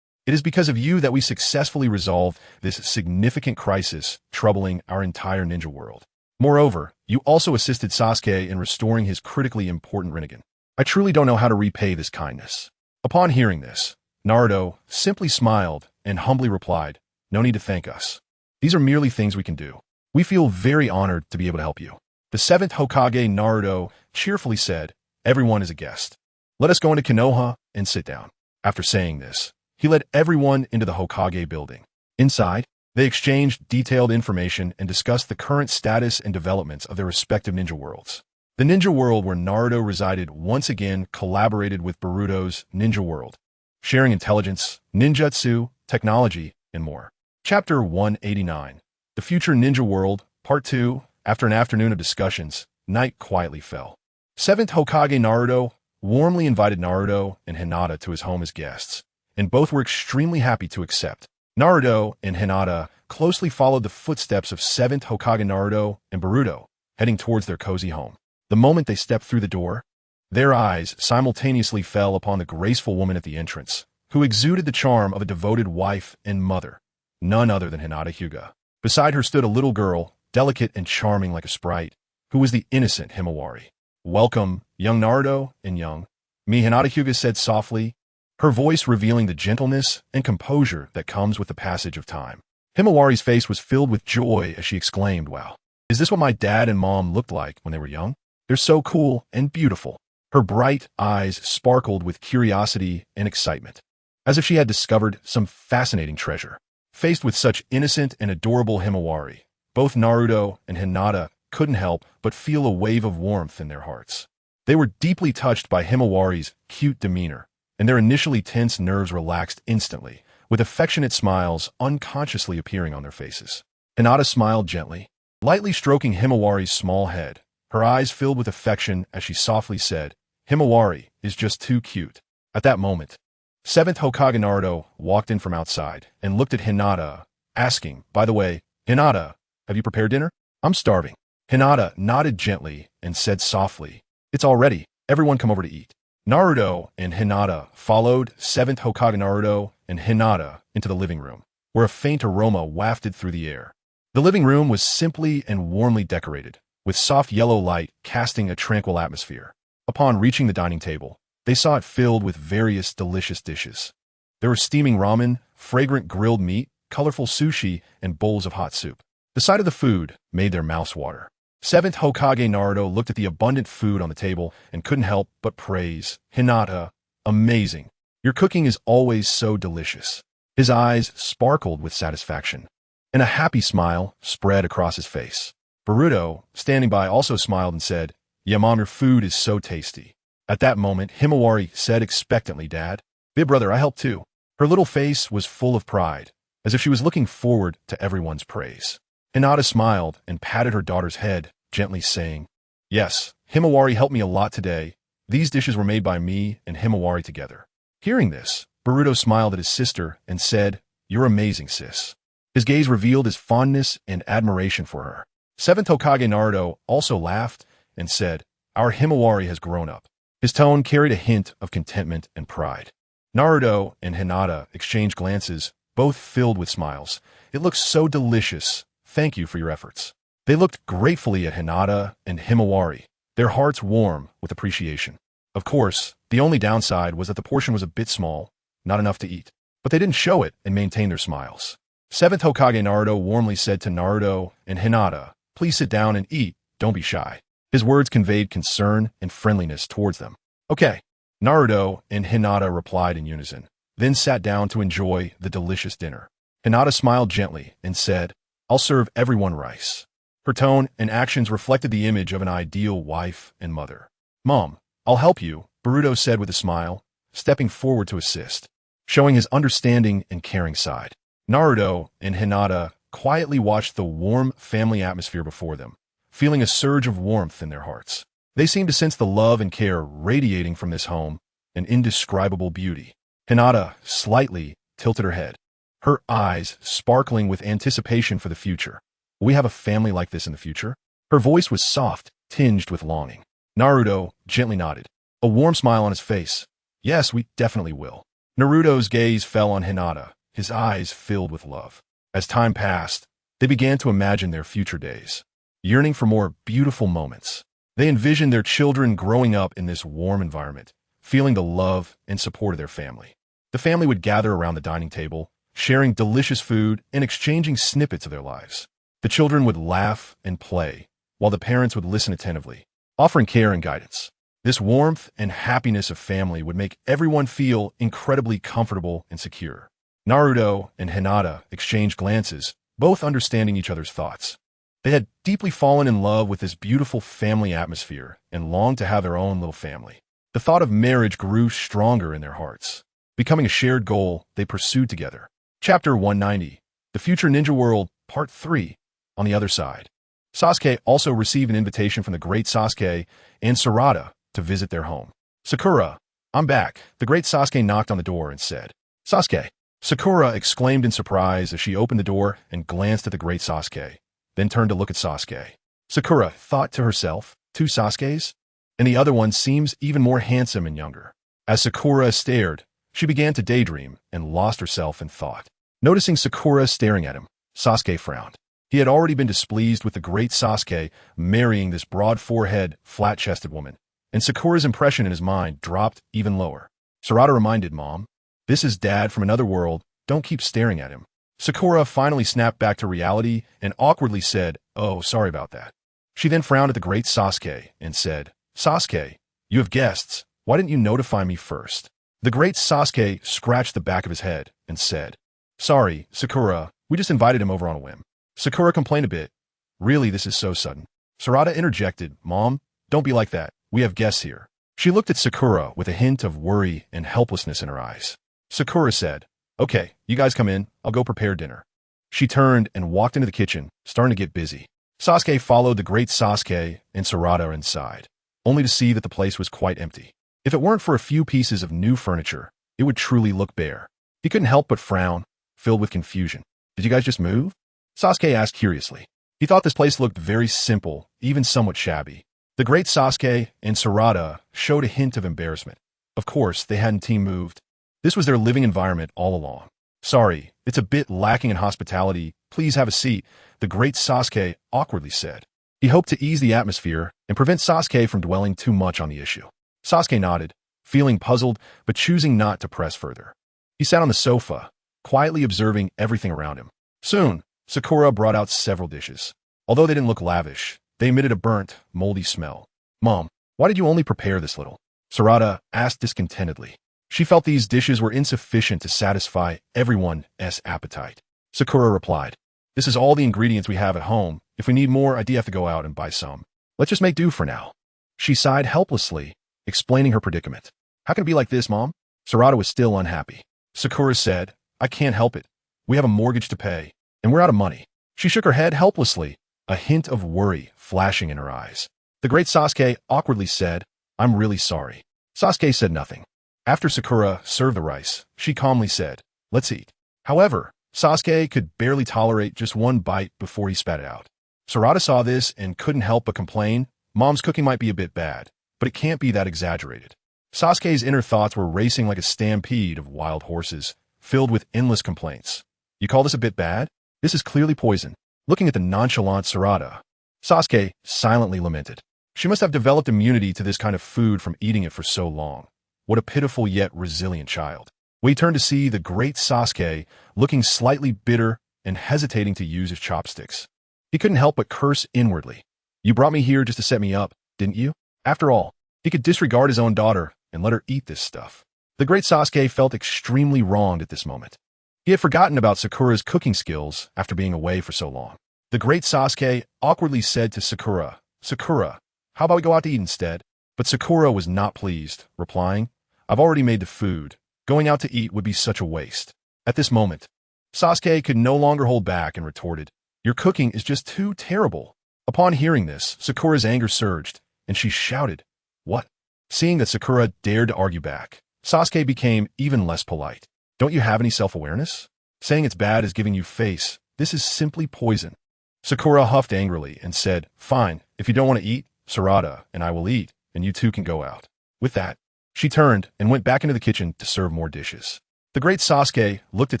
Speaker 1: It is because of you that we successfully resolved this significant crisis troubling our entire ninja world. Moreover, you also assisted Sasuke in restoring his critically important Rinnegan. I truly don't know how to repay this kindness." Upon hearing this, Naruto simply smiled and humbly replied, "No need to thank us. These are merely things we can do. We feel very honored to be able to help you." The 7th Hokage Naruto cheerfully said, "Everyone is a guest. Let us go into Konoha and sit down." After saying this, he led everyone into the Hokage building. Inside, they exchanged detailed information and discussed the current status and developments of their respective ninja worlds. The ninja world where Naruto resided once again collaborated with Boruto's ninja world, sharing intelligence, ninjutsu, technology, and more. Chapter 189. The Future Ninja World, Part 2. After an afternoon of discussions, night quietly fell. 7th Hokage Naruto warmly invited Naruto and Hinata to his home as guests, and both were extremely happy to accept. Naruto and Hinata closely followed the footsteps of 7th Hokage Naruto and Boruto, heading towards their cozy home. The moment they stepped through the door, their eyes simultaneously fell upon the graceful woman at the entrance, who exuded the charm of a devoted wife and mother, none other than Hinata Hyuga. Beside her stood a little girl, delicate and charming like a sprite, who was the innocent Himawari. "Welcome, young Naruto and young me," Hinata Hyuga said softly, her voice revealing the gentleness and composure that comes with the passage of time. Himawari's face was filled with joy as she exclaimed, "Wow, is this what my dad and mom looked like when they were young? They're so cool and beautiful." Her bright eyes sparkled with curiosity and excitement, as if she had discovered some fascinating treasure. Faced with such innocent and adorable Himawari, both Naruto and Hinata couldn't help but feel a wave of warmth in their hearts. They were deeply touched by Himawari's cute demeanor, and their initially tense nerves relaxed instantly, with affectionate smiles unconsciously appearing on their faces. Hinata smiled gently, lightly stroking Himawari's small head, her eyes filled with affection as she softly said, "Himawari is just too cute." At that moment, 7th Hokage Naruto walked in from outside and looked at Hinata, asking, "By the way, Hinata, have you prepared dinner? I'm starving." Hinata nodded gently and said softly, It's all ready. Everyone come over to eat. Naruto and Hinata followed 7th Hokage Naruto and Hinata into the living room, where a faint aroma wafted through the air. The living room was simply and warmly decorated, with soft yellow light casting a tranquil atmosphere. Upon reaching the dining table, they saw it filled with various delicious dishes. There were steaming ramen, fragrant grilled meat, colorful sushi, and bowls of hot soup. The sight of the food made their mouths water. 7th Hokage Naruto looked at the abundant food on the table and couldn't help but praise Hinata. Amazing. Your cooking is always so delicious. His eyes sparkled with satisfaction, and a happy smile spread across his face. Boruto, standing by, also smiled and said, "Yeah, Mom, your food is so tasty." At that moment, Himawari said expectantly, "Dad, big brother, I helped too." Her little face was full of pride, as if she was looking forward to everyone's praise. Hinata smiled and patted her daughter's head, gently saying, "Yes, Himawari helped me a lot today. These dishes were made by me and Himawari together." Hearing this, Boruto smiled at his sister and said, "You're amazing, sis." His gaze revealed his fondness and admiration for her. 7th Hokage Naruto also laughed and said, "Our Himawari has grown up." His tone carried a hint of contentment and pride. Naruto and Hinata exchanged glances, both filled with smiles. "It looks so delicious. Thank you for your efforts." They looked gratefully at Hinata and Himawari, their hearts warm with appreciation. Of course, the only downside was that the portion was a bit small, not enough to eat. But they didn't show it and maintained their smiles. 7th Hokage Naruto warmly said to Naruto and Hinata, "Please sit down and eat, don't be shy." His words conveyed concern and friendliness towards them. "Okay." Naruto and Hinata replied in unison, then sat down to enjoy the delicious dinner. Hinata smiled gently and said, "I'll serve everyone rice." Her tone and actions reflected the image of an ideal wife and mother. "Mom, I'll help you," Boruto said with a smile, stepping forward to assist, showing his understanding and caring side. Naruto and Hinata quietly watched the warm family atmosphere before them, feeling a surge of warmth in their hearts. They seemed to sense the love and care radiating from this home, an indescribable beauty. Hinata slightly tilted her head, her eyes sparkling with anticipation for the future. "Will we have a family like this in the future?" Her voice was soft, tinged with longing. Naruto gently nodded, a warm smile on his face. "Yes, we definitely will." Naruto's gaze fell on Hinata, his eyes filled with love. As time passed, they began to imagine their future days, yearning for more beautiful moments. They envisioned their children growing up in this warm environment, feeling the love and support of their family. The family would gather around the dining table, sharing delicious food and exchanging snippets of their lives. The children would laugh and play, while the parents would listen attentively, offering care and guidance. This warmth and happiness of family would make everyone feel incredibly comfortable and secure. Naruto and Hinata exchanged glances, both understanding each other's thoughts. They had deeply fallen in love with this beautiful family atmosphere and longed to have their own little family. The thought of marriage grew stronger in their hearts, becoming a shared goal they pursued together. Chapter 190, The Future Ninja World, Part 3, On the Other Side. Sasuke also received an invitation from the great Sasuke and Sarada to visit their home. "Sakura, I'm back." The great Sasuke knocked on the door and said, "Sasuke." Sakura exclaimed in surprise as she opened the door and glanced at the great Sasuke, then turned to look at Sasuke. Sakura thought to herself, "Two Sasukes? And the other one seems even more handsome and younger." As Sakura stared, she began to daydream and lost herself in thought. Noticing Sakura staring at him, Sasuke frowned. He had already been displeased with the great Sasuke marrying this broad-forehead, flat-chested woman, and Sakura's impression in his mind dropped even lower. Sarada reminded Mom, "This is Dad from another world, don't keep staring at him." Sakura finally snapped back to reality and awkwardly said, "Oh, sorry about that." She then frowned at the great Sasuke and said, "Sasuke, you have guests, why didn't you notify me first?" The great Sasuke scratched the back of his head and said, "Sorry, Sakura, we just invited him over on a whim." Sakura complained a bit. "Really, this is so sudden." Sarada interjected, "Mom, don't be like that, we have guests here." She looked at Sakura with a hint of worry and helplessness in her eyes. Sakura said, "Okay, you guys come in, I'll go prepare dinner." She turned and walked into the kitchen, starting to get busy. Sasuke followed the great Sasuke and Sarada inside, only to see that the place was quite empty. If it weren't for a few pieces of new furniture, it would truly look bare. He couldn't help but frown, filled with confusion. "Did you guys just move?" Sasuke asked curiously. He thought this place looked very simple, even somewhat shabby. The great Sasuke and Sarada showed a hint of embarrassment. Of course, they hadn't team moved. This was their living environment all along. Sorry, it's a bit lacking in hospitality. Please have a seat, the great Sasuke awkwardly said. He hoped to ease the atmosphere and prevent Sasuke from dwelling too much on the issue. Sasuke nodded, feeling puzzled but choosing not to press further. He sat on the sofa, quietly observing everything around him. Soon, Sakura brought out several dishes. Although they didn't look lavish, they emitted a burnt, moldy smell. Mom, why did you only prepare this little? Sarada asked discontentedly. She felt these dishes were insufficient to satisfy everyone's appetite. Sakura replied, this is all the ingredients we have at home. If we need more, I'd have to go out and buy some. Let's just make do for now. She sighed helplessly, explaining her predicament. How can it be like this, Mom? Sarada was still unhappy. Sakura said, I can't help it. We have a mortgage to pay, and we're out of money. She shook her head helplessly, a hint of worry flashing in her eyes. The great Sasuke awkwardly said, I'm really sorry. Sasuke said nothing. After Sakura served the rice, she calmly said, let's eat. However, Sasuke could barely tolerate just one bite before he spat it out. Sarada saw this and couldn't help but complain, Mom's cooking might be a bit bad, but it can't be that exaggerated. Sasuke's inner thoughts were racing like a stampede of wild horses, filled with endless complaints. You call this a bit bad? This is clearly poison. Looking at the nonchalant Sarada, Sasuke silently lamented. She must have developed immunity to this kind of food from eating it for so long. What a pitiful yet resilient child. We turned to see the great Sasuke looking slightly bitter and hesitating to use his chopsticks. He couldn't help but curse inwardly. You brought me here just to set me up, didn't you? After all, he could disregard his own daughter and let her eat this stuff. The great Sasuke felt extremely wronged at this moment. He had forgotten about Sakura's cooking skills after being away for so long. The great Sasuke awkwardly said to Sakura, Sakura, how about we go out to eat instead? But Sakura was not pleased, replying, I've already made the food. Going out to eat would be such a waste. At this moment, Sasuke could no longer hold back and retorted, your cooking is just too terrible. Upon hearing this, Sakura's anger surged, and she shouted, what? Seeing that Sakura dared to argue back, Sasuke became even less polite. Don't you have any self-awareness? Saying it's bad is giving you face. This is simply poison. Sakura huffed angrily and said, fine, if you don't want to eat, Sarada and I will eat, and you two can go out. With that, she turned and went back into the kitchen to serve more dishes. The great Sasuke looked at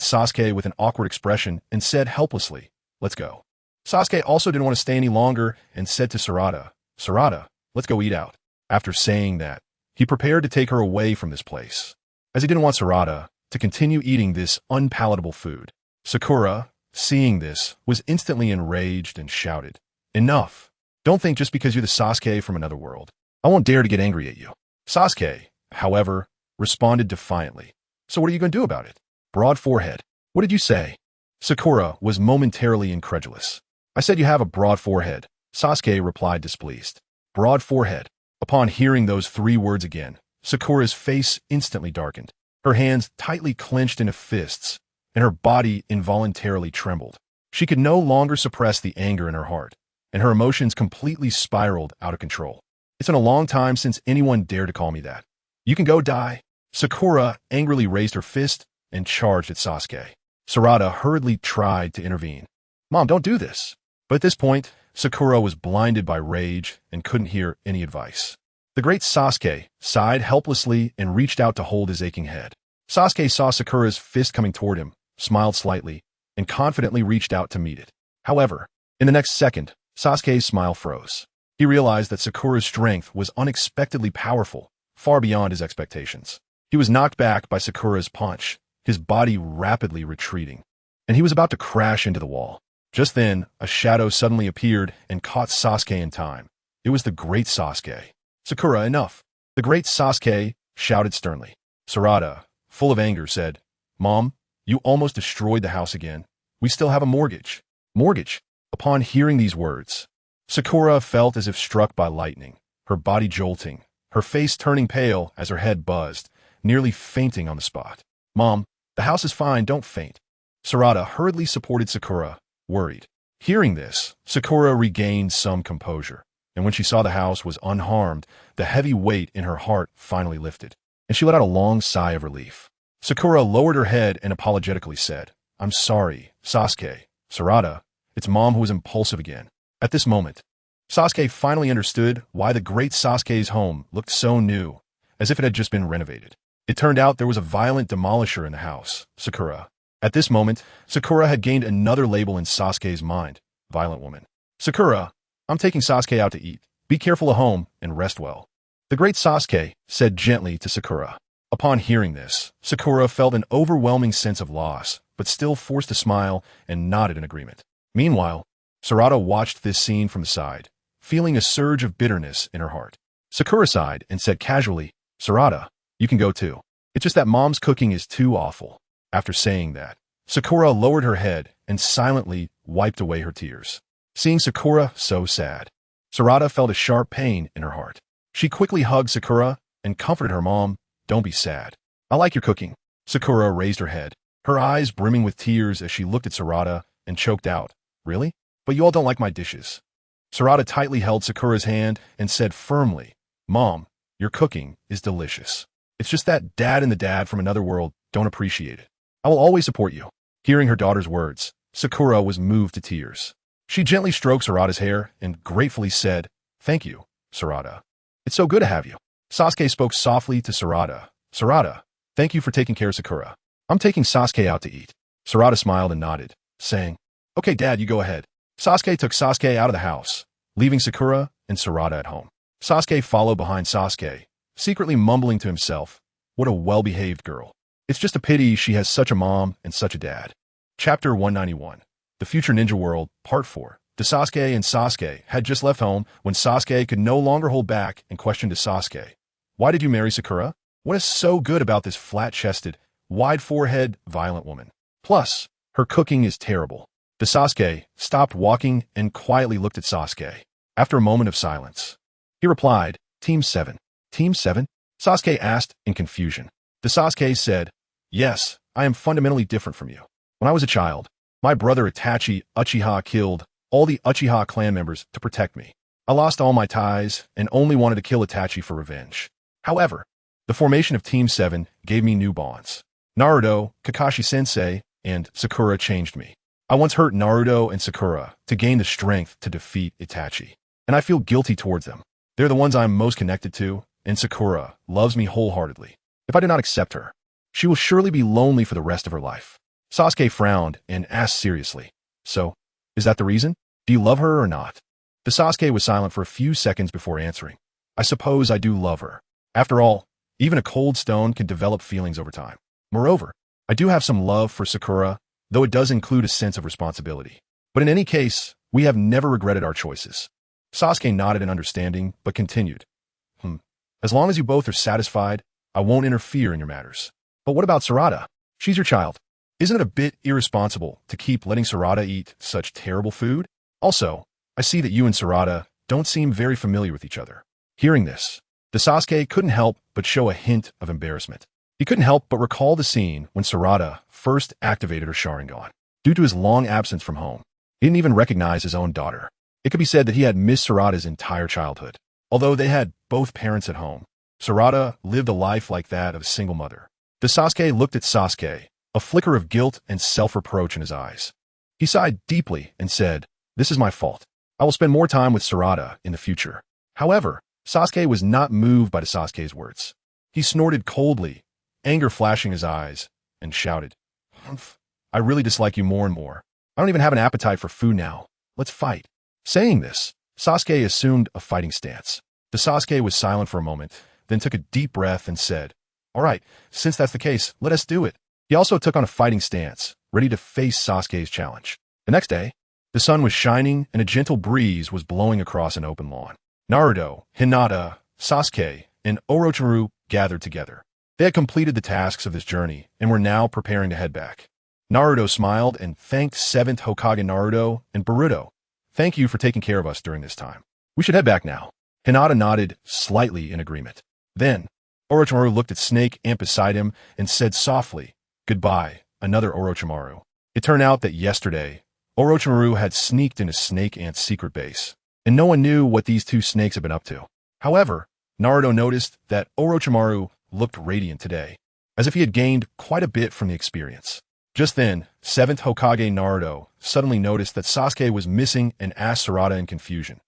Speaker 1: Sasuke with an awkward expression and said helplessly, let's go. Sasuke also didn't want to stay any longer and said to Sarada, Sarada, let's go eat out. After saying that, he prepared to take her away from this place, as he didn't want Sarada to continue eating this unpalatable food. Sakura, seeing this, was instantly enraged and shouted, enough. Don't think just because you're the Sasuke from another world, I won't dare to get angry at you. Sasuke, however, responded defiantly. So what are you going to do about it? Broad forehead. What did you say? Sakura was momentarily incredulous. I said you have a broad forehead. Sasuke replied displeased. Broad forehead. Upon hearing those three words again, Sakura's face instantly darkened. Her hands tightly clenched into fists, and her body involuntarily trembled. She could no longer suppress the anger in her heart, and her emotions completely spiraled out of control. It's been a long time since anyone dared to call me that. You can go die. Sakura angrily raised her fist and charged at Sasuke. Sarada hurriedly tried to intervene. Mom, don't do this. But at this point, Sakura was blinded by rage and couldn't hear any advice. The great Sasuke sighed helplessly and reached out to hold his aching head. Sasuke saw Sakura's fist coming toward him, smiled slightly, and confidently reached out to meet it. However, in the next second, Sasuke's smile froze. He realized that Sakura's strength was unexpectedly powerful, far beyond his expectations. He was knocked back by Sakura's punch, his body rapidly retreating, and he was about to crash into the wall. Just then, a shadow suddenly appeared and caught Sasuke in time. It was the great Sasuke. Sakura, enough. The great Sasuke shouted sternly. Sarada, full of anger, said, Mom, you almost destroyed the house again. We still have a mortgage. Mortgage? Upon hearing these words, Sakura felt as if struck by lightning, her body jolting, her face turning pale as her head buzzed, nearly fainting on the spot. Mom, the house is fine, don't faint. Sarada hurriedly supported Sakura, worried. Hearing this, Sakura regained some composure, and when she saw the house was unharmed, the heavy weight in her heart finally lifted, and she let out a long sigh of relief. Sakura lowered her head and apologetically said, I'm sorry, Sasuke. Sarada, it's Mom who was impulsive again. At this moment, Sasuke finally understood why the great Sasuke's home looked so new, as if it had just been renovated. It turned out there was a violent demolisher in the house, Sakura. At this moment, Sakura had gained another label in Sasuke's mind, violent woman. Sakura, I'm taking Sasuke out to eat. Be careful at home and rest well. The great Sasuke said gently to Sakura. Upon hearing this, Sakura felt an overwhelming sense of loss, but still forced a smile and nodded in agreement. Meanwhile, Sarada watched this scene from the side, feeling a surge of bitterness in her heart. Sakura sighed and said casually, Sarada, you can go too. It's just that mom's cooking is too awful. After saying that, Sakura lowered her head and silently wiped away her tears. Seeing Sakura so sad, Sarada felt a sharp pain in her heart. She quickly hugged Sakura and comforted her mom. Don't be sad. I like your cooking. Sakura raised her head, her eyes brimming with tears as she looked at Sarada and choked out, Really? But you all don't like my dishes. Sarada tightly held Sakura's hand and said firmly, Mom, your cooking is delicious. It's just that Dad and the dad from another world don't appreciate it. I will always support you. Hearing her daughter's words, Sakura was moved to tears. She gently stroked Sarada's hair and gratefully said, Thank you, Sarada. It's so good to have you. Sasuke spoke softly to Sarada. Sarada, thank you for taking care of Sakura. I'm taking Sasuke out to eat. Sarada smiled and nodded, saying, Okay, Dad, you go ahead. Sasuke took Sasuke out of the house, leaving Sakura and Sarada at home. Sasuke followed behind Sasuke, secretly mumbling to himself, What a well-behaved girl. It's just a pity she has such a mom and such a dad. Chapter 191. The Future Ninja World, Part 4. Sasuke and Sasuke had just left home when Sasuke could no longer hold back and questioned Sasuke. Why did you marry Sakura? What is so good about this flat-chested, wide-forehead, violent woman? Plus, her cooking is terrible. Sasuke stopped walking and quietly looked at Sasuke. After a moment of silence, he replied, Team 7. Team 7? Sasuke asked in confusion. Sasuke said, Yes, I am fundamentally different from you. When I was a child, my brother Itachi Uchiha killed all the Uchiha clan members to protect me. I lost all my ties and only wanted to kill Itachi for revenge. However, the formation of Team 7 gave me new bonds. Naruto, Kakashi-sensei, and Sakura changed me. I once hurt Naruto and Sakura to gain the strength to defeat Itachi, and I feel guilty towards them. They're the ones I'm most connected to, and Sakura loves me wholeheartedly. If I do not accept her, she will surely be lonely for the rest of her life. Sasuke frowned and asked seriously, So, is that the reason? Do you love her or not? Sasuke was silent for a few seconds before answering. I suppose I do love her. After all, even a cold stone can develop feelings over time. Moreover, I do have some love for Sakura, though it does include a sense of responsibility. But in any case, we have never regretted our choices. Sasuke nodded in understanding, but continued. As long as you both are satisfied, I won't interfere in your matters. But what about Sarada? She's your child. Isn't it a bit irresponsible to keep letting Sarada eat such terrible food? Also, I see that you and Sarada don't seem very familiar with each other. Hearing this, Sasuke couldn't help but show a hint of embarrassment. He couldn't help but recall the scene when Sarada first activated her Sharingan. Due to his long absence from home, he didn't even recognize his own daughter. It could be said that he had missed Sarada's entire childhood. Although they had both parents at home, Sarada lived a life like that of a single mother. Sasuke looked at Sasuke, a flicker of guilt and self-reproach in his eyes. He sighed deeply and said, This is my fault. I will spend more time with Sarada in the future. However, Sasuke was not moved by Sasuke's words. He snorted coldly, anger flashing his eyes, and shouted, Humph, I really dislike you more and more. I don't even have an appetite for food now. Let's fight. Saying this, Sasuke assumed a fighting stance. Sasuke was silent for a moment, then took a deep breath and said, All right, since that's the case, let us do it. He also took on a fighting stance, ready to face Sasuke's challenge. The next day, the sun was shining and a gentle breeze was blowing across an open lawn. Naruto, Hinata, Sasuke, and Orochimaru gathered together. They had completed the tasks of this journey and were now preparing to head back. Naruto smiled and thanked 7th Hokage Naruto and Boruto. Thank you for taking care of us during this time. We should head back now. Hinata nodded slightly in agreement. Then, Orochimaru looked at Snake Ant beside him and said softly, Goodbye, another Orochimaru. It turned out that yesterday, Orochimaru had sneaked into Snake Ant's secret base, and no one knew what these two snakes had been up to. However, Naruto noticed that Orochimaru looked radiant today, as if he had gained quite a bit from the experience. Just then, 7th Hokage Naruto suddenly noticed that Sasuke was missing and asked Sarada in confusion,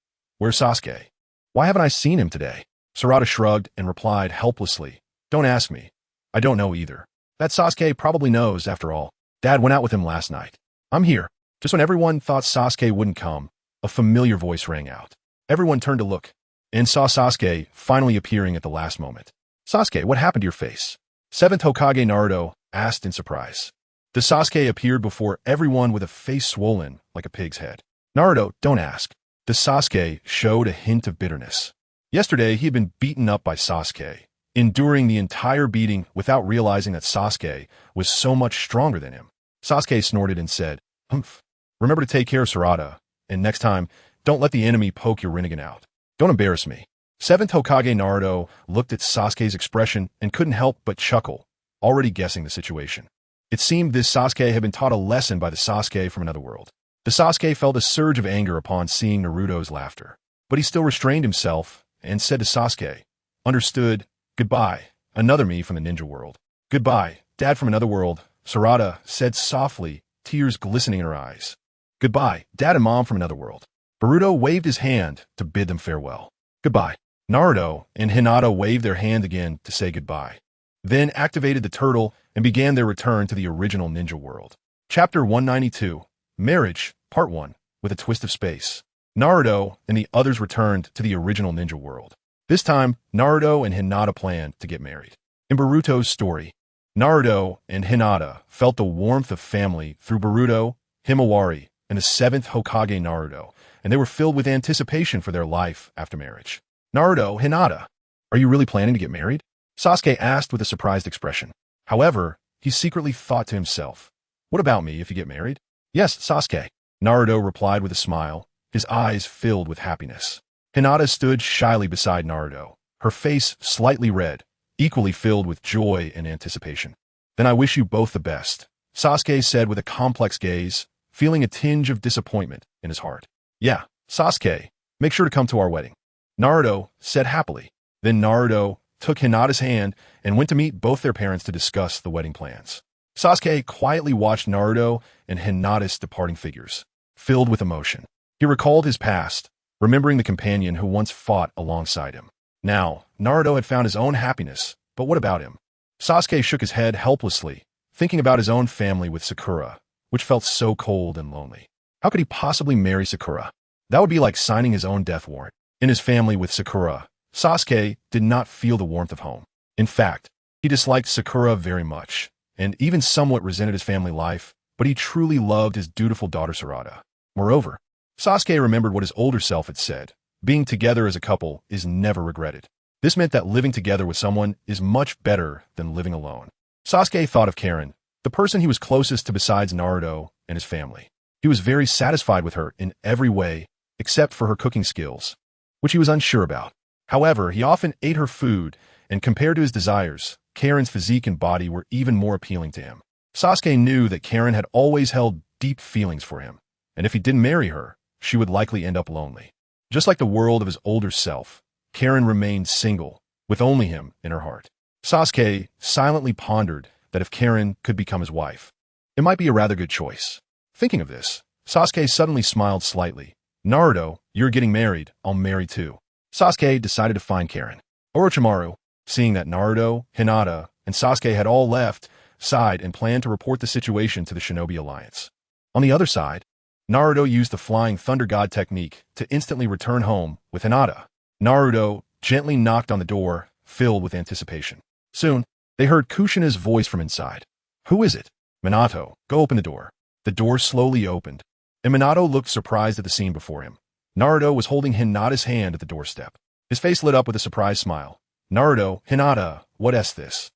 Speaker 1: Where's Sasuke? Why haven't I seen him today? Sarada shrugged and replied helplessly, Don't ask me. I don't know either. That Sasuke probably knows, after all. Dad went out with him last night. I'm here. Just when everyone thought Sasuke wouldn't come, a familiar voice rang out. Everyone turned to look and saw Sasuke finally appearing at the last moment. Sasuke, what happened to your face? 7th Hokage Naruto asked in surprise. The Sasuke appeared before everyone with a face swollen like a pig's head. Naruto, don't ask. The Sasuke showed a hint of bitterness. Yesterday, he had been beaten up by Sasuke, enduring the entire beating without realizing that Sasuke was so much stronger than him. Sasuke snorted and said, Humph. Remember to take care of Sarada, and next time, don't let the enemy poke your Rinnegan out. Don't embarrass me. 7th Hokage Naruto looked at Sasuke's expression and couldn't help but chuckle, already guessing the situation. It seemed this Sasuke had been taught a lesson by the Sasuke from another world. The Sasuke felt a surge of anger upon seeing Naruto's laughter, but he still restrained himself and said to Sasuke, Understood, goodbye, another me from the ninja world. Goodbye, Dad from another world, Sarada said softly, tears glistening in her eyes. Goodbye, Dad and Mom from another world. Boruto waved his hand to bid them farewell. Goodbye. Naruto and Hinata waved their hand again to say goodbye, then activated the turtle and began their return to the original ninja world. Chapter 192, Marriage, Part 1, with a twist of space. Naruto and the others returned to the original ninja world. This time, Naruto and Hinata planned to get married. In Boruto's story, Naruto and Hinata felt the warmth of family through Boruto, Himawari, and the 7th Hokage Naruto, and they were filled with anticipation for their life after marriage. Naruto, Hinata, are you really planning to get married? Sasuke asked with a surprised expression. However, he secretly thought to himself, What about me if you get married? Yes, Sasuke. Naruto replied with a smile, his eyes filled with happiness. Hinata stood shyly beside Naruto, her face slightly red, equally filled with joy and anticipation. Then I wish you both the best, Sasuke said with a complex gaze, feeling a tinge of disappointment in his heart. Yeah, Sasuke, make sure to come to our wedding, Naruto said happily. Then Naruto took Hinata's hand and went to meet both their parents to discuss the wedding plans. Sasuke quietly watched Naruto and Hinata's departing figures, filled with emotion. He recalled his past, remembering the companion who once fought alongside him. Now, Naruto had found his own happiness, but what about him? Sasuke shook his head helplessly, thinking about his own family with Sakura, which felt so cold and lonely. How could he possibly marry Sakura? That would be like signing his own death warrant. In his family with Sakura, Sasuke did not feel the warmth of home. In fact, he disliked Sakura very much, and even somewhat resented his family life, but he truly loved his dutiful daughter Sarada. Moreover, Sasuke remembered what his older self had said. Being together as a couple is never regretted. This meant that living together with someone is much better than living alone. Sasuke thought of Karen, the person he was closest to besides Naruto and his family. He was very satisfied with her in every way, except for her cooking skills, which he was unsure about. However, he often ate her food, and compared to his desires, Karen's physique and body were even more appealing to him. Sasuke knew that Karen had always held deep feelings for him, and if he didn't marry her, she would likely end up lonely. Just like the world of his older self, Karen remained single, with only him in her heart. Sasuke silently pondered that if Karen could become his wife, it might be a rather good choice. Thinking of this, Sasuke suddenly smiled slightly. Naruto, you're getting married, I'll marry too. Sasuke decided to find Karen. Orochimaru, seeing that Naruto, Hinata, and Sasuke had all left, sighed and planned to report the situation to the Shinobi Alliance. On the other side, Naruto used the Flying Thunder God technique to instantly return home with Hinata. Naruto gently knocked on the door, filled with anticipation. Soon, they heard Kushina's voice from inside. Who is it? Minato, go open the door. The door slowly opened, and Minato looked surprised at the scene before him. Naruto was holding Hinata's hand at the doorstep. His face lit up with a surprised smile. Naruto, Hinata, what is this?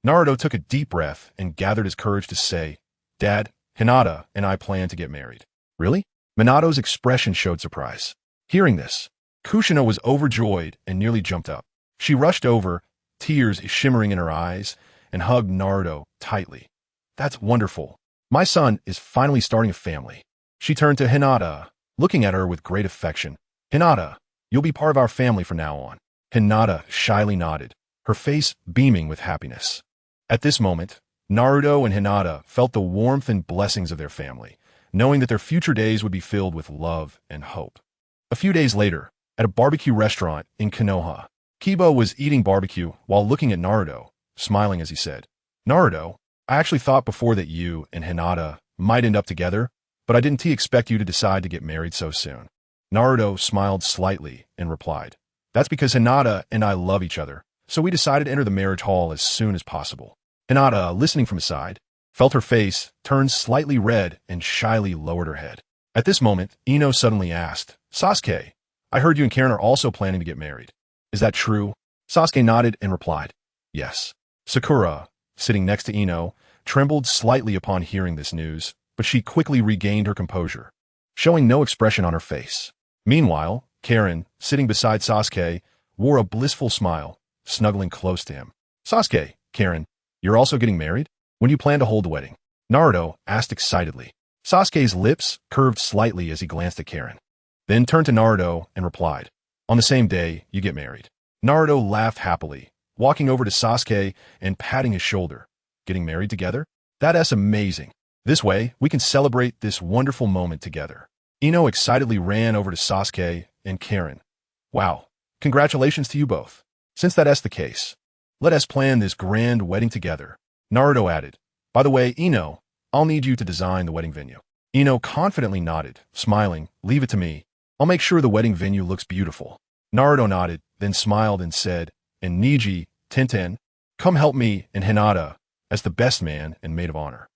Speaker 1: Naruto took a deep breath and gathered his courage to say, Dad, Hinata and I plan to get married. Really? Minato's expression showed surprise. Hearing this, Kushina was overjoyed and nearly jumped up. She rushed over, tears shimmering in her eyes, and hugged Naruto tightly. That's wonderful. My son is finally starting a family. She turned to Hinata, looking at her with great affection. Hinata, you'll be part of our family from now on. Hinata shyly nodded, her face beaming with happiness. At this moment, Naruto and Hinata felt the warmth and blessings of their family, knowing that their future days would be filled with love and hope. A few days later, at a barbecue restaurant in Konoha, Kiba was eating barbecue while looking at Naruto, smiling as he said, "Naruto, I actually thought before that you and Hinata might end up together, but I didn't expect you to decide to get married so soon." Naruto smiled slightly and replied, "That's because Hinata and I love each other, so we decided to enter the marriage hall as soon as possible." Hinata, listening from his side, felt her face turn slightly red and shyly lowered her head. At this moment, Ino suddenly asked, "Sasuke, I heard you and Karen are also planning to get married. Is that true?" Sasuke nodded and replied, "Yes." Sakura, sitting next to Ino, trembled slightly upon hearing this news, but she quickly regained her composure, showing no expression on her face. Meanwhile, Karen, sitting beside Sasuke, wore a blissful smile, snuggling close to him. "Sasuke, Karen, you're also getting married? When do you plan to hold the wedding?" Naruto asked excitedly. Sasuke's lips curved slightly as he glanced at Karen, then turned to Naruto and replied, "On the same day, you get married." Naruto laughed happily, walking over to Sasuke and patting his shoulder. "Getting married together? That's amazing. This way, we can celebrate this wonderful moment together." Ino excitedly ran over to Sasuke and Karen. "Wow, congratulations to you both. Since that's the case, let us plan this grand wedding together." Naruto added, "By the way, Ino, I'll need you to design the wedding venue." Ino confidently nodded, smiling, "Leave it to me. I'll make sure the wedding venue looks beautiful." Naruto nodded, then smiled and said, "And Niji, Tenten, come help me and Hinata as the best man and maid of honor."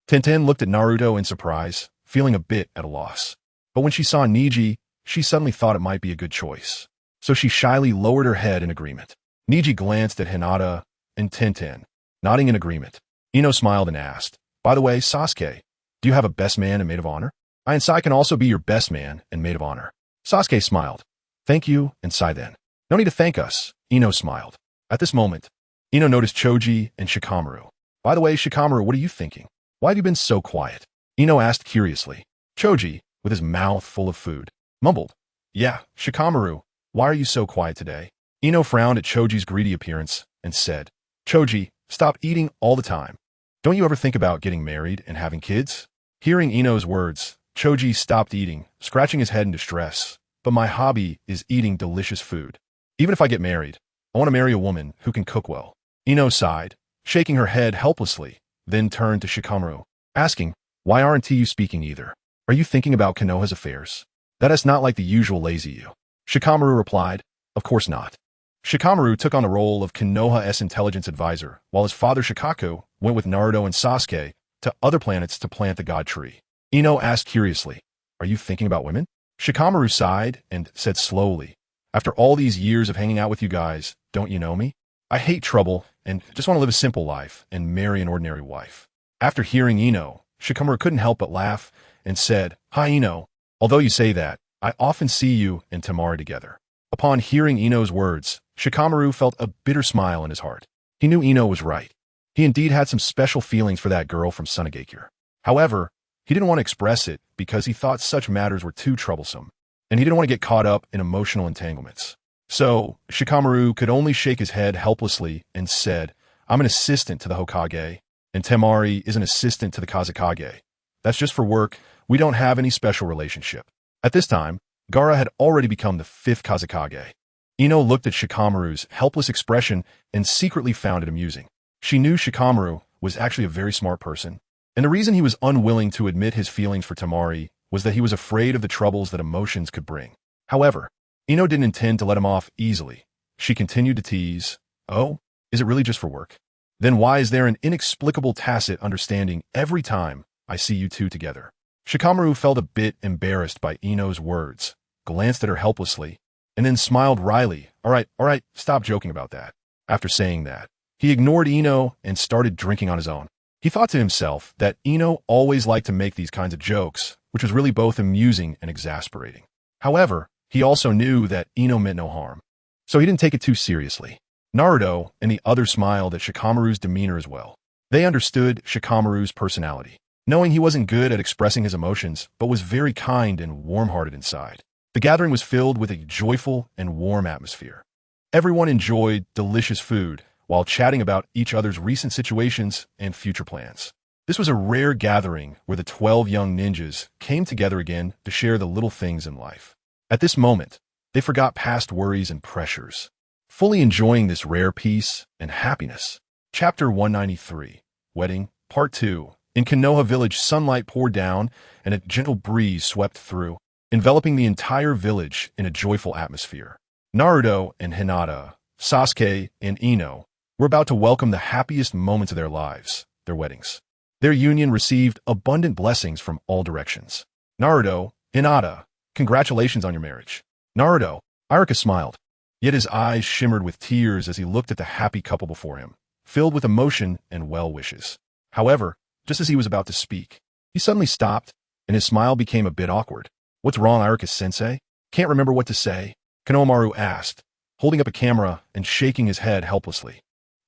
Speaker 1: Tenten looked at Naruto in surprise, feeling a bit at a loss. But when she saw Niji, she suddenly thought it might be a good choice. So she shyly lowered her head in agreement. Niji glanced at Hinata and Tenten, nodding in agreement. Ino smiled and asked, "By the way, Sasuke, do you have a best man and maid of honor? I and Sai can also be your best man and maid of honor." Sasuke smiled. "Thank you, and Sai then." "No need to thank us," Ino smiled. At this moment, Ino noticed Choji and Shikamaru. "By the way, Shikamaru, what are you thinking? Why have you been so quiet?" Ino asked curiously. Choji, with his mouth full of food, mumbled, "Yeah, Shikamaru, why are you so quiet today?" Ino frowned at Choji's greedy appearance and said, "Choji, stop eating all the time. Don't you ever think about getting married and having kids?" Hearing Ino's words, Choji stopped eating, scratching his head in distress. "But my hobby is eating delicious food. Even if I get married, I want to marry a woman who can cook well." Ino sighed, shaking her head helplessly, then turned to Shikamaru, asking, "Why aren't you speaking either? Are you thinking about Konoha's affairs? That is not like the usual lazy you." Shikamaru replied, "Of course not." Shikamaru took on the role of Konoha's intelligence advisor, while his father Shikaku went with Naruto and Sasuke to other planets to plant the god tree. Ino asked curiously, "Are you thinking about women?" Shikamaru sighed and said slowly, "After all these years of hanging out with you guys, don't you know me? I hate trouble and just want to live a simple life and marry an ordinary wife." After hearing Ino, Shikamaru couldn't help but laugh and said, "Hi Ino, although you say that, I often see you and Temari together." Upon hearing Ino's words, Shikamaru felt a bitter smile in his heart. He knew Ino was right. He indeed had some special feelings for that girl from Sunagakure. However, he didn't want to express it because he thought such matters were too troublesome, and he didn't want to get caught up in emotional entanglements. So, Shikamaru could only shake his head helplessly and said, "I'm an assistant to the Hokage, and Temari is an assistant to the Kazekage. That's just for work. We don't have any special relationship." At this time, Gaara had already become the 5th Kazekage. Ino looked at Shikamaru's helpless expression and secretly found it amusing. She knew Shikamaru was actually a very smart person, and the reason he was unwilling to admit his feelings for Temari was that he was afraid of the troubles that emotions could bring. However, Ino didn't intend to let him off easily. She continued to tease, "Oh, is it really just for work? Then why is there an inexplicable tacit understanding every time I see you two together?" Shikamaru felt a bit embarrassed by Ino's words, glanced at her helplessly, and then smiled wryly. All right, stop joking about that." After saying that, he ignored Ino and started drinking on his own. He thought to himself that Ino always liked to make these kinds of jokes, which was really both amusing and exasperating. However, he also knew that Ino meant no harm, so he didn't take it too seriously. Naruto and the others smiled at Shikamaru's demeanor as well. They understood Shikamaru's personality, knowing he wasn't good at expressing his emotions, but was very kind and warm-hearted inside. The gathering was filled with a joyful and warm atmosphere. Everyone enjoyed delicious food while chatting about each other's recent situations and future plans. This was a rare gathering where the 12 young ninjas came together again to share the little things in life. At this moment, they forgot past worries and pressures, fully enjoying this rare peace and happiness. Chapter 193, Wedding, Part 2. In Konoha village, sunlight poured down and a gentle breeze swept through, enveloping the entire village in a joyful atmosphere. Naruto and Hinata, Sasuke and Ino were about to welcome the happiest moments of their lives, their weddings. Their union received abundant blessings from all directions. Naruto, Hinata, congratulations on your marriage. Naruto, Iruka smiled, yet his eyes shimmered with tears as he looked at the happy couple before him, filled with emotion and well wishes. However, just as he was about to speak, he suddenly stopped, and his smile became a bit awkward. What's wrong, Iruka-sensei? Can't remember what to say? Konohamaru asked, holding up a camera and shaking his head helplessly.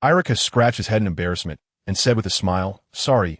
Speaker 1: Iruka scratched his head in embarrassment and said with a smile, Sorry,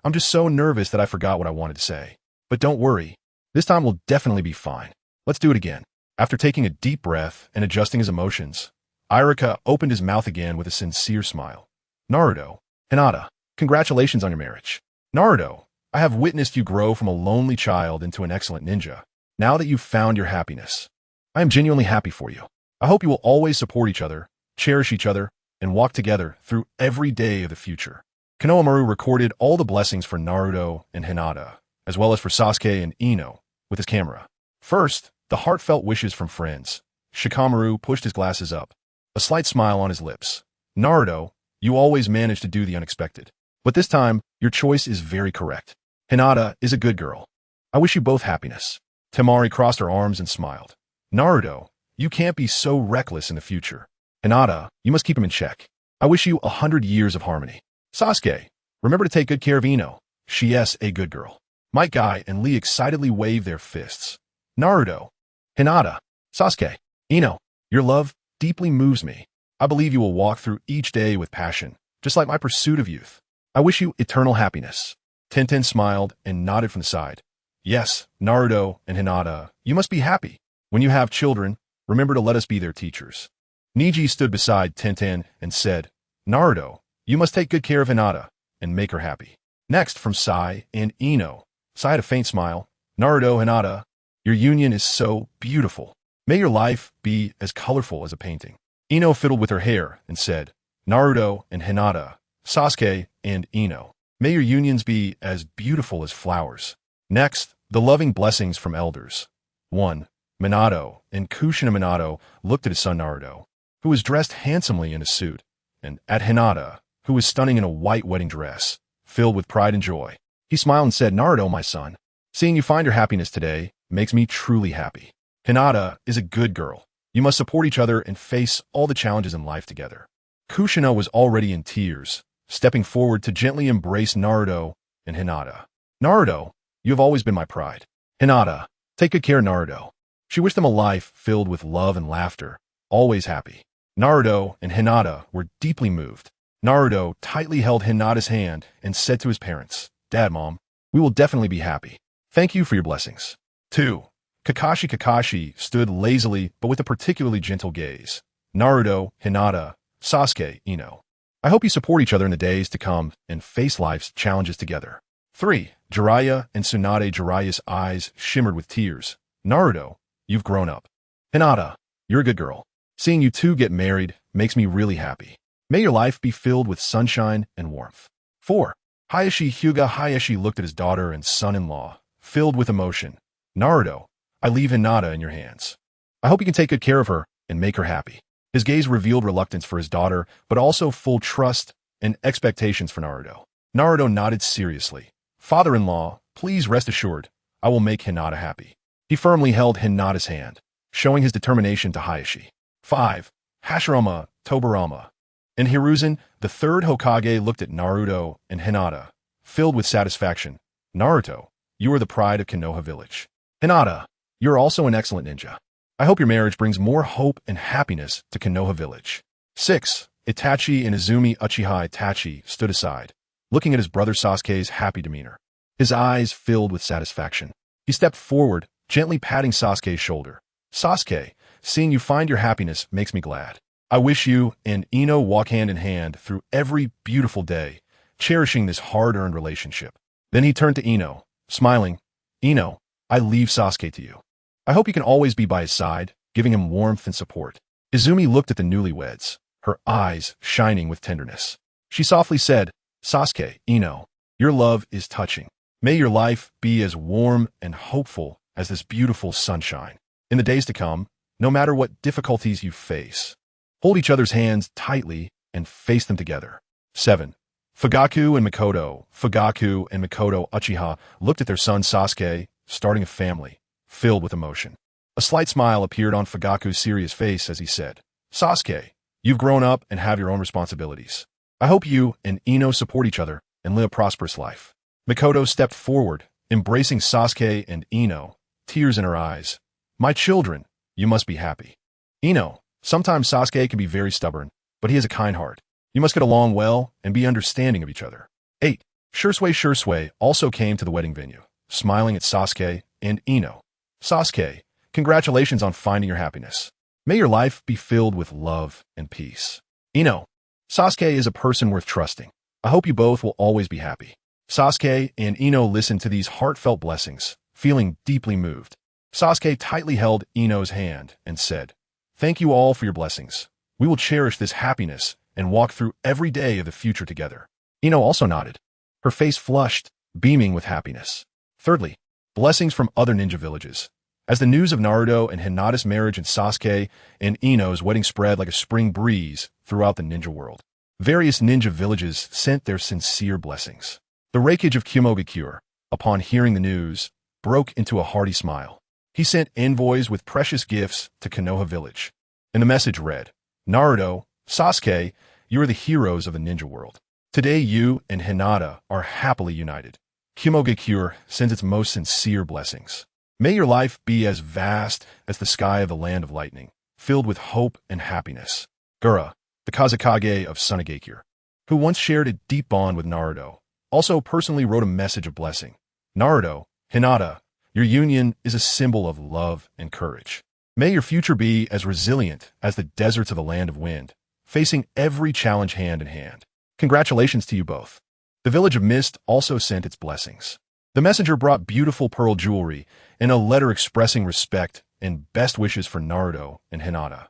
Speaker 1: I'm just so nervous that I forgot what I wanted to say. But don't worry, this time will definitely be fine. Let's do it again. After taking a deep breath and adjusting his emotions, Iruka opened his mouth again with a sincere smile. Naruto, Hinata, congratulations on your marriage. Naruto, I have witnessed you grow from a lonely child into an excellent ninja. Now that you've found your happiness, I am genuinely happy for you. I hope you will always support each other, cherish each other, and walk together through every day of the future. Konohamaru recorded all the blessings for Naruto and Hinata, as well as for Sasuke and Ino, with his camera. First, the heartfelt wishes from friends. Shikamaru pushed his glasses up, a slight smile on his lips. Naruto, you always manage to do the unexpected. But this time, your choice is very correct. Hinata is a good girl. I wish you both happiness. Temari crossed her arms and smiled. Naruto, you can't be so reckless in the future. Hinata, you must keep him in check. I wish you 100 years of harmony. Sasuke, remember to take good care of Ino. She is a good girl. Might Guy and Lee excitedly waved their fists. Naruto, Hinata, Sasuke, Ino, your love deeply moves me. I believe you will walk through each day with passion, just like my pursuit of youth. I wish you eternal happiness. Tenten smiled and nodded from the side. Yes, Naruto and Hinata, you must be happy. When you have children, remember to let us be their teachers. Niji stood beside Tenten and said, Naruto, you must take good care of Hinata and make her happy. Next, from Sai and Ino. Sai had a faint smile. Naruto, Hinata, your union is so beautiful. May your life be as colorful as a painting. Ino fiddled with her hair and said, Naruto and Hinata, Sasuke and Ino, may your unions be as beautiful as flowers. Next, the loving blessings from elders. 1. Minato and Kushina Minato looked at his son Naruto, who was dressed handsomely in a suit, and at Hinata, who was stunning in a white wedding dress, filled with pride and joy. He smiled and said, Naruto, my son, seeing you find your happiness today makes me truly happy. Hinata is a good girl. You must support each other and face all the challenges in life together. Kushina was already in tears, stepping forward to gently embrace Naruto and Hinata. Naruto, you have always been my pride. Hinata, take good care, Naruto. She wished them a life filled with love and laughter, always happy. Naruto and Hinata were deeply moved. Naruto tightly held Hinata's hand and said to his parents, Dad, Mom, we will definitely be happy. Thank you for your blessings. 2. Kakashi stood lazily but with a particularly gentle gaze. Naruto, Hinata, Sasuke, Ino. I hope you support each other in the days to come and face life's challenges together. 3. Jiraiya and Tsunade. Jiraiya's eyes shimmered with tears. Naruto, you've grown up. Hinata, you're a good girl. Seeing you two get married makes me really happy. May your life be filled with sunshine and warmth. 4. Hayashi looked at his daughter and son-in-law, filled with emotion. Naruto, I leave Hinata in your hands. I hope you can take good care of her and make her happy. His gaze revealed reluctance for his daughter, but also full trust and expectations for Naruto. Naruto nodded seriously. Father-in-law, please rest assured, I will make Hinata happy. He firmly held Hinata's hand, showing his determination to Hayashi. 5. Hashirama, Tobirama, and Hiruzen, the third Hokage, looked at Naruto and Hinata, filled with satisfaction. Naruto, you are the pride of Konoha village. Hinata, you're also an excellent ninja. I hope your marriage brings more hope and happiness to Konoha village. 6. Itachi and Izumi. Uchiha Itachi stood aside, looking at his brother Sasuke's happy demeanor. His eyes filled with satisfaction. He stepped forward, gently patting Sasuke's shoulder. Sasuke, seeing you find your happiness makes me glad. I wish you and Ino walk hand in hand through every beautiful day, cherishing this hard-earned relationship. Then he turned to Ino, smiling. Ino, I leave Sasuke to you. I hope you can always be by his side, giving him warmth and support." Izumi looked at the newlyweds, her eyes shining with tenderness. She softly said, "Sasuke, Ino, your love is touching. May your life be as warm and hopeful as this beautiful sunshine. In the days to come, no matter what difficulties you face, hold each other's hands tightly and face them together." 7. Fugaku and Mikoto Uchiha looked at their son Sasuke, starting a family, filled with emotion. A slight smile appeared on Fugaku's serious face as he said, "Sasuke, you've grown up and have your own responsibilities. I hope you and Ino support each other and live a prosperous life." Mikoto stepped forward, embracing Sasuke and Ino, tears in her eyes. "My children, you must be happy. Ino, sometimes Sasuke can be very stubborn, but he has a kind heart. You must get along well and be understanding of each other." 8. Shursui also came to the wedding venue, smiling at Sasuke and Ino. "Sasuke, congratulations on finding your happiness. May your life be filled with love and peace. Ino, Sasuke is a person worth trusting. I hope you both will always be happy." Sasuke and Ino listened to these heartfelt blessings, feeling deeply moved. Sasuke tightly held Ino's hand and said, "Thank you all for your blessings. We will cherish this happiness and walk through every day of the future together." Ino also nodded, her face flushed, beaming with happiness. Thirdly, blessings from other ninja villages. As the news of Naruto and Hinata's marriage and Sasuke and Ino's wedding spread like a spring breeze throughout the ninja world, various ninja villages sent their sincere blessings. The Raikage of Kyuubi, upon hearing the news, broke into a hearty smile. He sent envoys with precious gifts to Konoha village, and the message read, "Naruto, Sasuke, you are the heroes of the ninja world. Today you and Hinata are happily united. Kyuubi sends its most sincere blessings. May your life be as vast as the sky of the land of lightning, filled with hope and happiness." Gura, the Kazekage of Sunagakure, who once shared a deep bond with Naruto, also personally wrote a message of blessing. "Naruto, Hinata, your union is a symbol of love and courage. May your future be as resilient as the deserts of the land of wind, facing every challenge hand in hand. Congratulations to you both." The village of Mist also sent its blessings. The messenger brought beautiful pearl jewelry and a letter expressing respect and best wishes for Naruto and Hinata.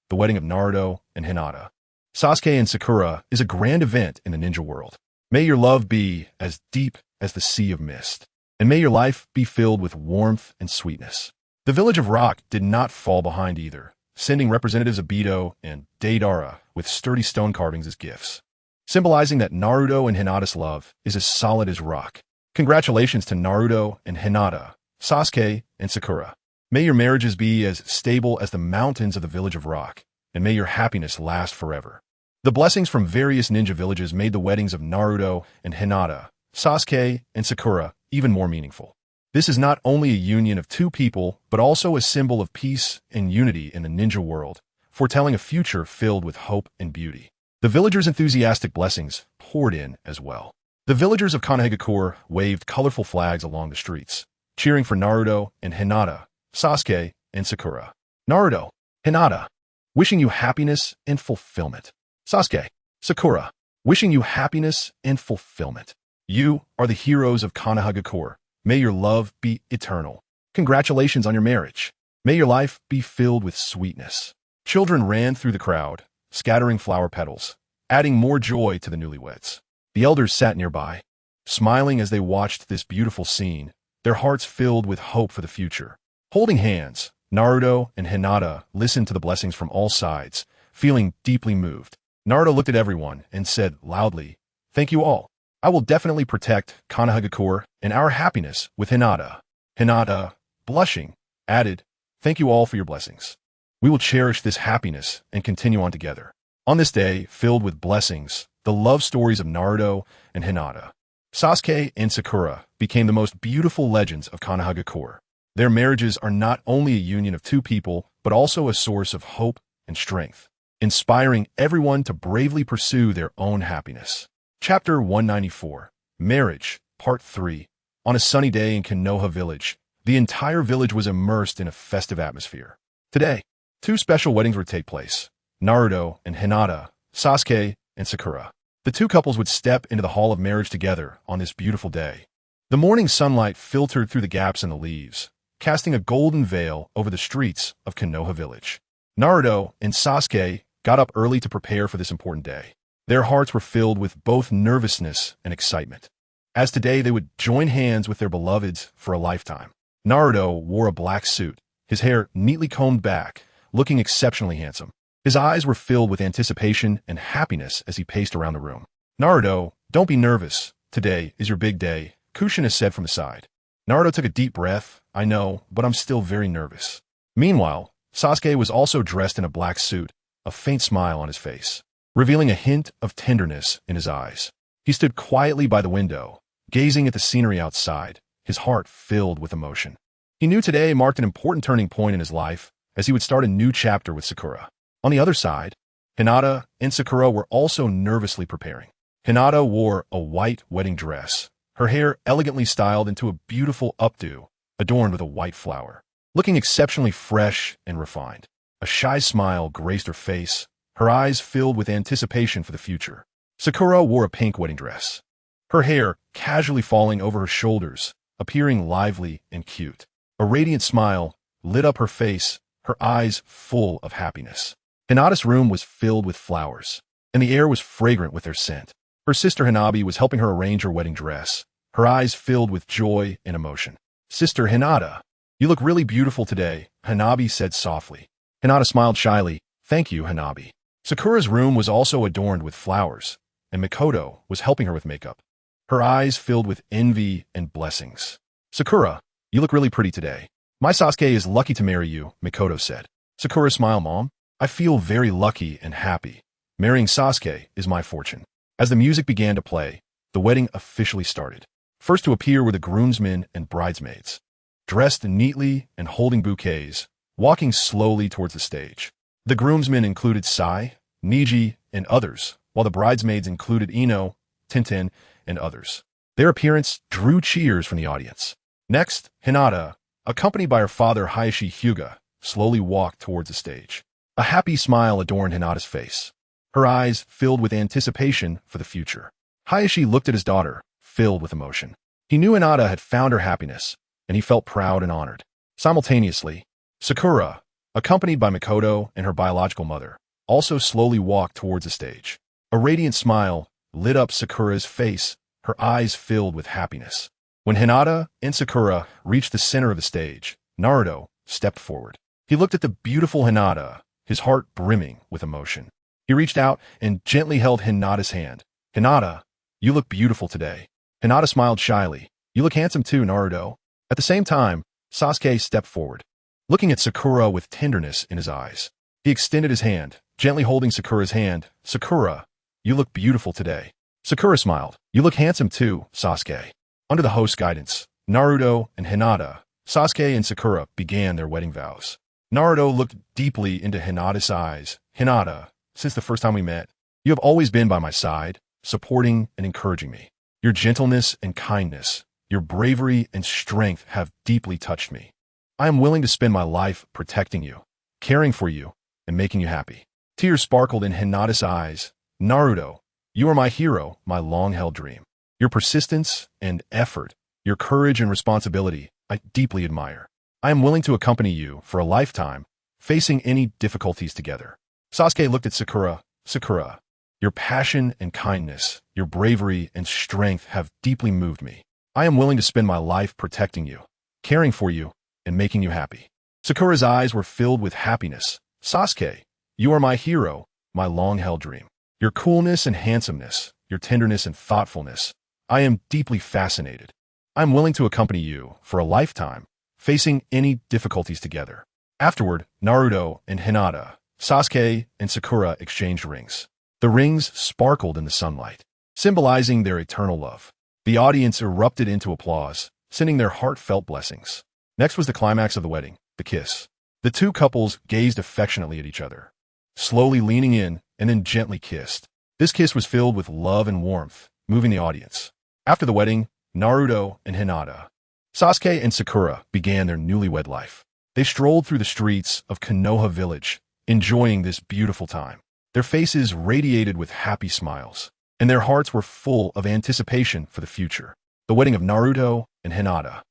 Speaker 1: The wedding of Naruto and Hinata, Sasuke and Sakura, is a grand event in the ninja world. May your love be as deep as the sea of mist, and may your life be filled with warmth and sweetness. The village of Rock did not fall behind either, sending representatives of Beto and Deidara with sturdy stone carvings as gifts, symbolizing that Naruto and Hinata's love is as solid as rock. Congratulations to Naruto and Hinata, Sasuke and Sakura. May your marriages be as stable as the mountains of the village of Rock, and may your happiness last forever. The blessings from various ninja villages made the weddings of Naruto and Hinata, Sasuke and Sakura even more meaningful. This is not only a union of two people, but also a symbol of peace and unity in the ninja world, foretelling a future filled with hope and beauty. The villagers' enthusiastic blessings poured in as well. The villagers of Konoha waved colorful flags along the streets, cheering for Naruto and Hinata, Sasuke and Sakura. "Naruto, Hinata, wishing you happiness and fulfillment. Sasuke, Sakura, wishing you happiness and fulfillment. You are the heroes of Konoha. May your love be eternal. Congratulations on your marriage. May your life be filled with sweetness." Children ran through the crowd, scattering flower petals, adding more joy to the newlyweds. The elders sat nearby, smiling as they watched this beautiful scene, their hearts filled with hope for the future. Holding hands, Naruto and Hinata listened to the blessings from all sides, feeling deeply moved. Naruto looked at everyone and said loudly, "Thank you all. I will definitely protect Konoha and our happiness with Hinata." Hinata, blushing, added, "Thank you all for your blessings. We will cherish this happiness and continue on together." On this day, filled with blessings, the love stories of Naruto and Hinata, Sasuke and Sakura became the most beautiful legends of Konoha. Their marriages are not only a union of two people, but also a source of hope and strength, inspiring everyone to bravely pursue their own happiness. Chapter 194, Marriage, Part 3. On a sunny day in Konoha village, the entire village was immersed in a festive atmosphere. Today, two special weddings would take place: Naruto and Hinata, Sasuke and Sakura. The two couples would step into the hall of marriage together on this beautiful day. The morning sunlight filtered through the gaps in the leaves, casting a golden veil over the streets of Konoha village. Naruto and Sasuke got up early to prepare for this important day. Their hearts were filled with both nervousness and excitement, as today they would join hands with their beloveds for a lifetime. Naruto wore a black suit, his hair neatly combed back, looking exceptionally handsome. His eyes were filled with anticipation and happiness as he paced around the room. Naruto, don't be nervous. Today is your big day, Kushina said from the side. Naruto took a deep breath. I know, but I'm still very nervous. Meanwhile, Sasuke was also dressed in a black suit, a faint smile on his face, revealing a hint of tenderness in his eyes. He stood quietly by the window, gazing at the scenery outside, his heart filled with emotion. He knew today marked an important turning point in his life, as he would start a new chapter with Sakura. On the other side, Hinata and Sakura were also nervously preparing. Hinata wore a white wedding dress, her hair elegantly styled into a beautiful updo, adorned with a white flower, looking exceptionally fresh and refined. A shy smile graced her face, her eyes filled with anticipation for the future. Sakura wore a pink wedding dress, her hair casually falling over her shoulders, appearing lively and cute. A radiant smile lit up her face, her eyes full of happiness. Hinata's room was filled with flowers, and the air was fragrant with their scent. Her sister Hanabi was helping her arrange her wedding dress, her eyes filled with joy and emotion. Sister Hinata, you look really beautiful today, Hanabi said softly. Hinata smiled shyly. Thank you, Hanabi. Sakura's room was also adorned with flowers, and Mikoto was helping her with makeup, her eyes filled with envy and blessings. Sakura, you look really pretty today. My Sasuke is lucky to marry you, Mikoto said. Sakura smiled, Mom. I feel very lucky and happy. Marrying Sasuke is my fortune. As the music began to play, the wedding officially started. First to appear were the groomsmen and bridesmaids, dressed neatly and holding bouquets, walking slowly towards the stage. The groomsmen included Sai, Niji, and others, while the bridesmaids included Ino, Tintin, and others. Their appearance drew cheers from the audience. Next, Hinata, accompanied by her father Hayashi Hyuga, slowly walked towards the stage. A happy smile adorned Hinata's face, her eyes filled with anticipation for the future. Hayashi looked at his daughter, filled with emotion. He knew Hinata had found her happiness, and he felt proud and honored. Simultaneously, Sakura, accompanied by Mikoto and her biological mother, also slowly walked towards the stage. A radiant smile lit up Sakura's face, her eyes filled with happiness. When Hinata and Sakura reached the center of the stage, Naruto stepped forward. He looked at the beautiful Hinata, his heart brimming with emotion. He reached out and gently held Hinata's hand. Hinata, you look beautiful today. Hinata smiled shyly. You look handsome too, Naruto. At the same time, Sasuke stepped forward, looking at Sakura with tenderness in his eyes. He extended his hand, gently holding Sakura's hand. Sakura, you look beautiful today. Sakura smiled. You look handsome too, Sasuke. Under the host's guidance, Naruto and Hinata, Sasuke and Sakura began their wedding vows. Naruto looked deeply into Hinata's eyes. Hinata, since the first time we met, you have always been by my side, supporting and encouraging me. Your gentleness and kindness, your bravery and strength have deeply touched me. I am willing to spend my life protecting you, caring for you, and making you happy. Tears sparkled in Hinata's eyes. Naruto, you are my hero, my long-held dream. Your persistence and effort, your courage and responsibility, I deeply admire. I am willing to accompany you for a lifetime, facing any difficulties together. Sasuke looked at Sakura. Sakura, your passion and kindness, your bravery and strength have deeply moved me. I am willing to spend my life protecting you, caring for you, and making you happy. Sakura's eyes were filled with happiness. Sasuke, you are my hero, my long-held dream. Your coolness and handsomeness, your tenderness and thoughtfulness, I am deeply fascinated. I am willing to accompany you for a lifetime, facing any difficulties together. Afterward, Naruto and Hinata, Sasuke and Sakura exchanged rings. The rings sparkled in the sunlight, symbolizing their eternal love. The audience erupted into applause, sending their heartfelt blessings. Next was the climax of the wedding, the kiss. The two couples gazed affectionately at each other, slowly leaning in and then gently kissed. This kiss was filled with love and warmth, moving the audience. After the wedding, Naruto and Hinata, Sasuke and Sakura began their newlywed life. They strolled through the streets of Konoha village, enjoying this beautiful time. Their faces radiated with happy smiles, and their hearts were full of anticipation for the future. The wedding of Naruto and Hinata.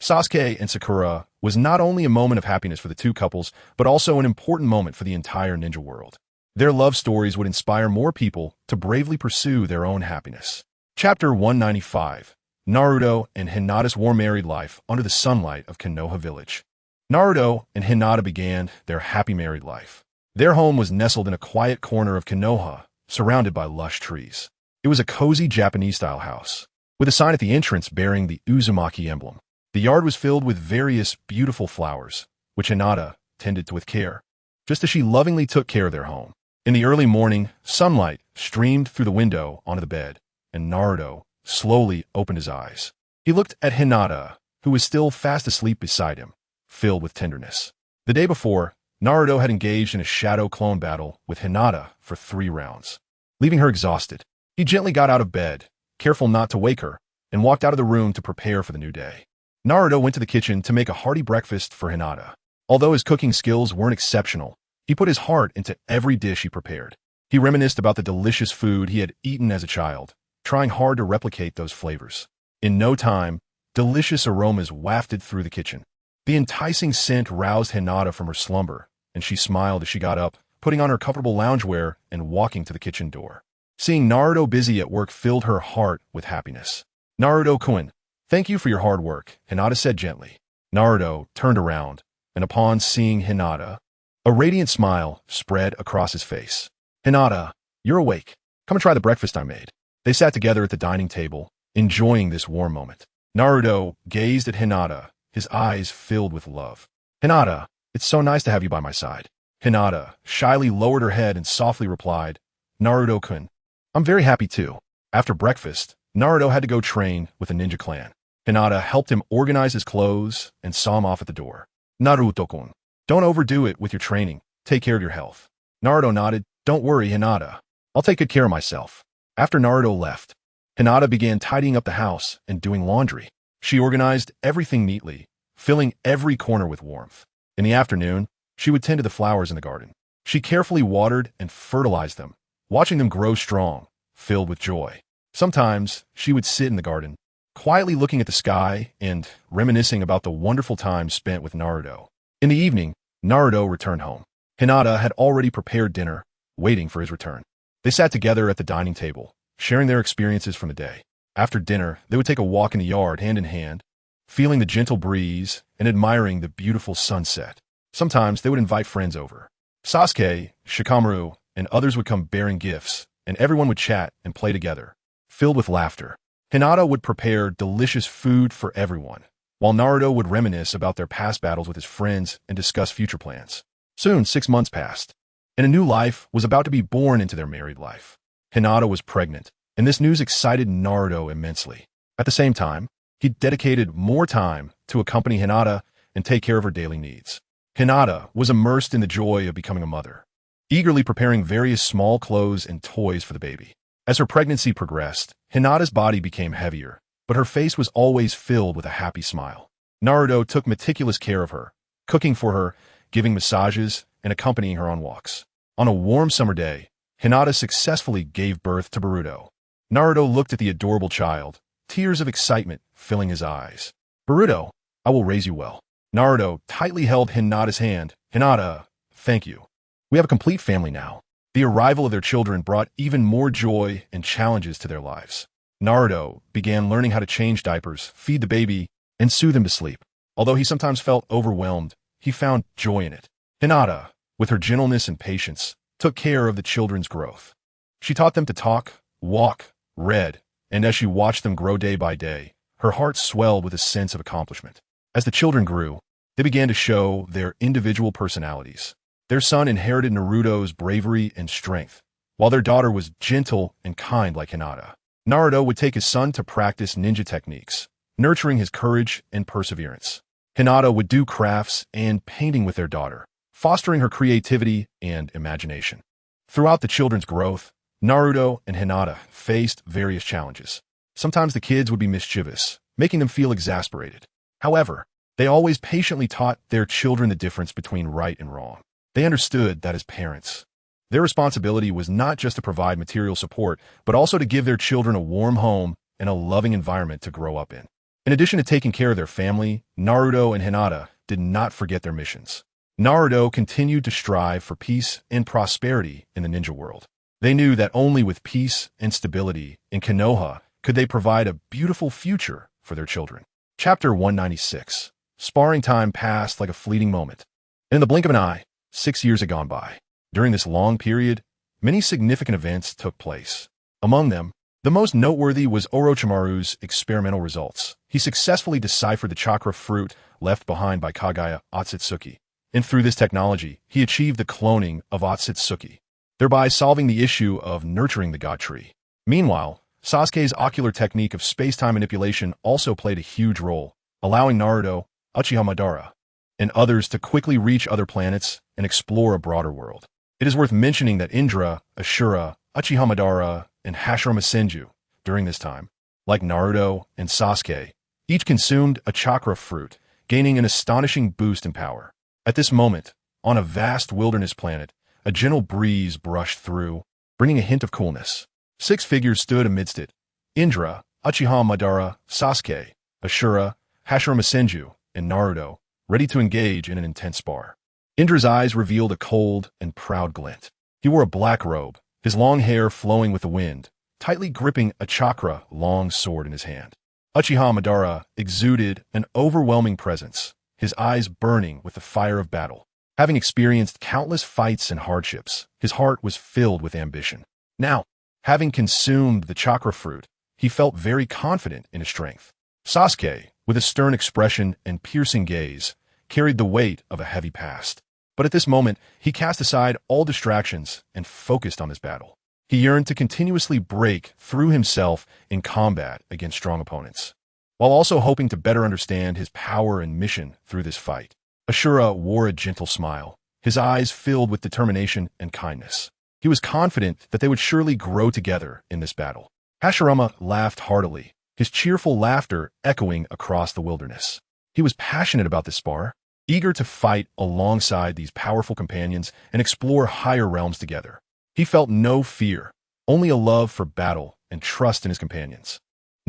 Speaker 1: Sasuke and Sakura was not only a moment of happiness for the two couples, but also an important moment for the entire ninja world. Their love stories would inspire more people to bravely pursue their own happiness. Chapter 195: Naruto and Hinata's warm married life under the sunlight of Konoha village. Naruto and Hinata began their happy married life. Their home was nestled in a quiet corner of Konoha, surrounded by lush trees. It was a cozy Japanese-style house, with a sign at the entrance bearing the Uzumaki emblem. The yard was filled with various beautiful flowers, which Hinata tended to with care, just as she lovingly took care of their home. In the early morning, sunlight streamed through the window onto the bed, and Naruto slowly opened his eyes. He looked at Hinata, who was still fast asleep beside him, filled with tenderness. The day before, Naruto had engaged in a shadow clone battle with Hinata for 3 rounds. Leaving her exhausted, he gently got out of bed, careful not to wake her, and walked out of the room to prepare for the new day. Naruto went to the kitchen to make a hearty breakfast for Hinata. Although his cooking skills weren't exceptional, he put his heart into every dish he prepared. He reminisced about the delicious food he had eaten as a child, trying hard to replicate those flavors. In no time, delicious aromas wafted through the kitchen. The enticing scent roused Hinata from her slumber, and she smiled as she got up, putting on her comfortable loungewear and walking to the kitchen door. Seeing Naruto busy at work filled her heart with happiness. "Naruto-kun, thank you for your hard work," Hinata said gently. Naruto turned around, and upon seeing Hinata, a radiant smile spread across his face. "Hinata, you're awake. Come and try the breakfast I made." They sat together at the dining table, enjoying this warm moment. Naruto gazed at Hinata, his eyes filled with love. "Hinata, it's so nice to have you by my side." Hinata shyly lowered her head and softly replied, "Naruto-kun, I'm very happy too." After breakfast, Naruto had to go train with the ninja clan. Hinata helped him organize his clothes and saw him off at the door. "Naruto-kun, don't overdo it with your training. Take care of your health." Naruto nodded. "Don't worry, Hinata. I'll take good care of myself." After Naruto left, Hinata began tidying up the house and doing laundry. She organized everything neatly, filling every corner with warmth. In the afternoon, she would tend to the flowers in the garden. She carefully watered and fertilized them, watching them grow strong, filled with joy. Sometimes, she would sit in the garden, quietly looking at the sky and reminiscing about the wonderful time spent with Naruto. In the evening, Naruto returned home. Hinata had already prepared dinner, waiting for his return. They sat together at the dining table, sharing their experiences from the day. After dinner, they would take a walk in the yard hand in hand, feeling the gentle breeze and admiring the beautiful sunset. Sometimes they would invite friends over. Sasuke, Shikamaru, and others would come bearing gifts, and everyone would chat and play together, filled with laughter. Hinata would prepare delicious food for everyone, while Naruto would reminisce about their past battles with his friends and discuss future plans. Soon, 6 months passed, and a new life was about to be born into their married life. Hinata was pregnant, and this news excited Naruto immensely. At the same time, he dedicated more time to accompany Hinata and take care of her daily needs. Hinata was immersed in the joy of becoming a mother, eagerly preparing various small clothes and toys for the baby. As her pregnancy progressed, Hinata's body became heavier, but her face was always filled with a happy smile. Naruto took meticulous care of her, cooking for her, giving massages, and accompanying her on walks. On a warm summer day, Hinata successfully gave birth to Boruto. Naruto looked at the adorable child, tears of excitement filling his eyes. "Boruto, I will raise you well." Naruto tightly held Hinata's hand. "Hinata, thank you. We have a complete family now." The arrival of their children brought even more joy and challenges to their lives. Naruto began learning how to change diapers, feed the baby, and soothe him to sleep. Although he sometimes felt overwhelmed, he found joy in it. Hinata, with her gentleness and patience, took care of the children's growth. She taught them to talk, walk, read, and as she watched them grow day by day, her heart swelled with a sense of accomplishment. As the children grew, they began to show their individual personalities. Their son inherited Naruto's bravery and strength, while their daughter was gentle and kind like Hinata. Naruto would take his son to practice ninja techniques, nurturing his courage and perseverance. Hinata would do crafts and painting with their daughter, fostering her creativity and imagination. Throughout the children's growth, Naruto and Hinata faced various challenges. Sometimes the kids would be mischievous, making them feel exasperated. However, they always patiently taught their children the difference between right and wrong. They understood that as parents, their responsibility was not just to provide material support, but also to give their children a warm home and a loving environment to grow up in. In addition to taking care of their family, Naruto and Hinata did not forget their missions. Naruto continued to strive for peace and prosperity in the ninja world. They knew that only with peace and stability in Konoha could they provide a beautiful future for their children. Chapter 196. Sparring time passed like a fleeting moment. In the blink of an eye, 6 years had gone by. During this long period, many significant events took place. Among them, the most noteworthy was Orochimaru's experimental results. He successfully deciphered the chakra fruit left behind by Kagaya Otsutsuki, and through this technology, he achieved the cloning of Otsutsuki, thereby solving the issue of nurturing the god tree. Meanwhile, Sasuke's ocular technique of space-time manipulation also played a huge role, allowing Naruto, Uchiha Madara, and others to quickly reach other planets and explore a broader world. It is worth mentioning that Indra, Ashura, Uchiha Madara, and Hashirama Senju, during this time, like Naruto and Sasuke, each consumed a chakra fruit, gaining an astonishing boost in power. At this moment, on a vast wilderness planet, a gentle breeze brushed through, bringing a hint of coolness. 6 figures stood amidst it: Indra, Uchiha Madara, Sasuke, Ashura, Hashirama Senju, and Naruto, ready to engage in an intense spar. Indra's eyes revealed a cold and proud glint. He wore a black robe, his long hair flowing with the wind, tightly gripping a chakra long sword in his hand. Uchiha Madara exuded an overwhelming presence, his eyes burning with the fire of battle. Having experienced countless fights and hardships, his heart was filled with ambition. Now, having consumed the chakra fruit, he felt very confident in his strength. Sasuke, with a stern expression and piercing gaze, carried the weight of a heavy past. But at this moment, he cast aside all distractions and focused on his battle. He yearned to continuously break through himself in combat against strong opponents, while also hoping to better understand his power and mission through this fight. Ashura wore a gentle smile, his eyes filled with determination and kindness. He was confident that they would surely grow together in this battle. Hashirama laughed heartily, his cheerful laughter echoing across the wilderness. He was passionate about this spar, eager to fight alongside these powerful companions and explore higher realms together. He felt no fear, only a love for battle and trust in his companions.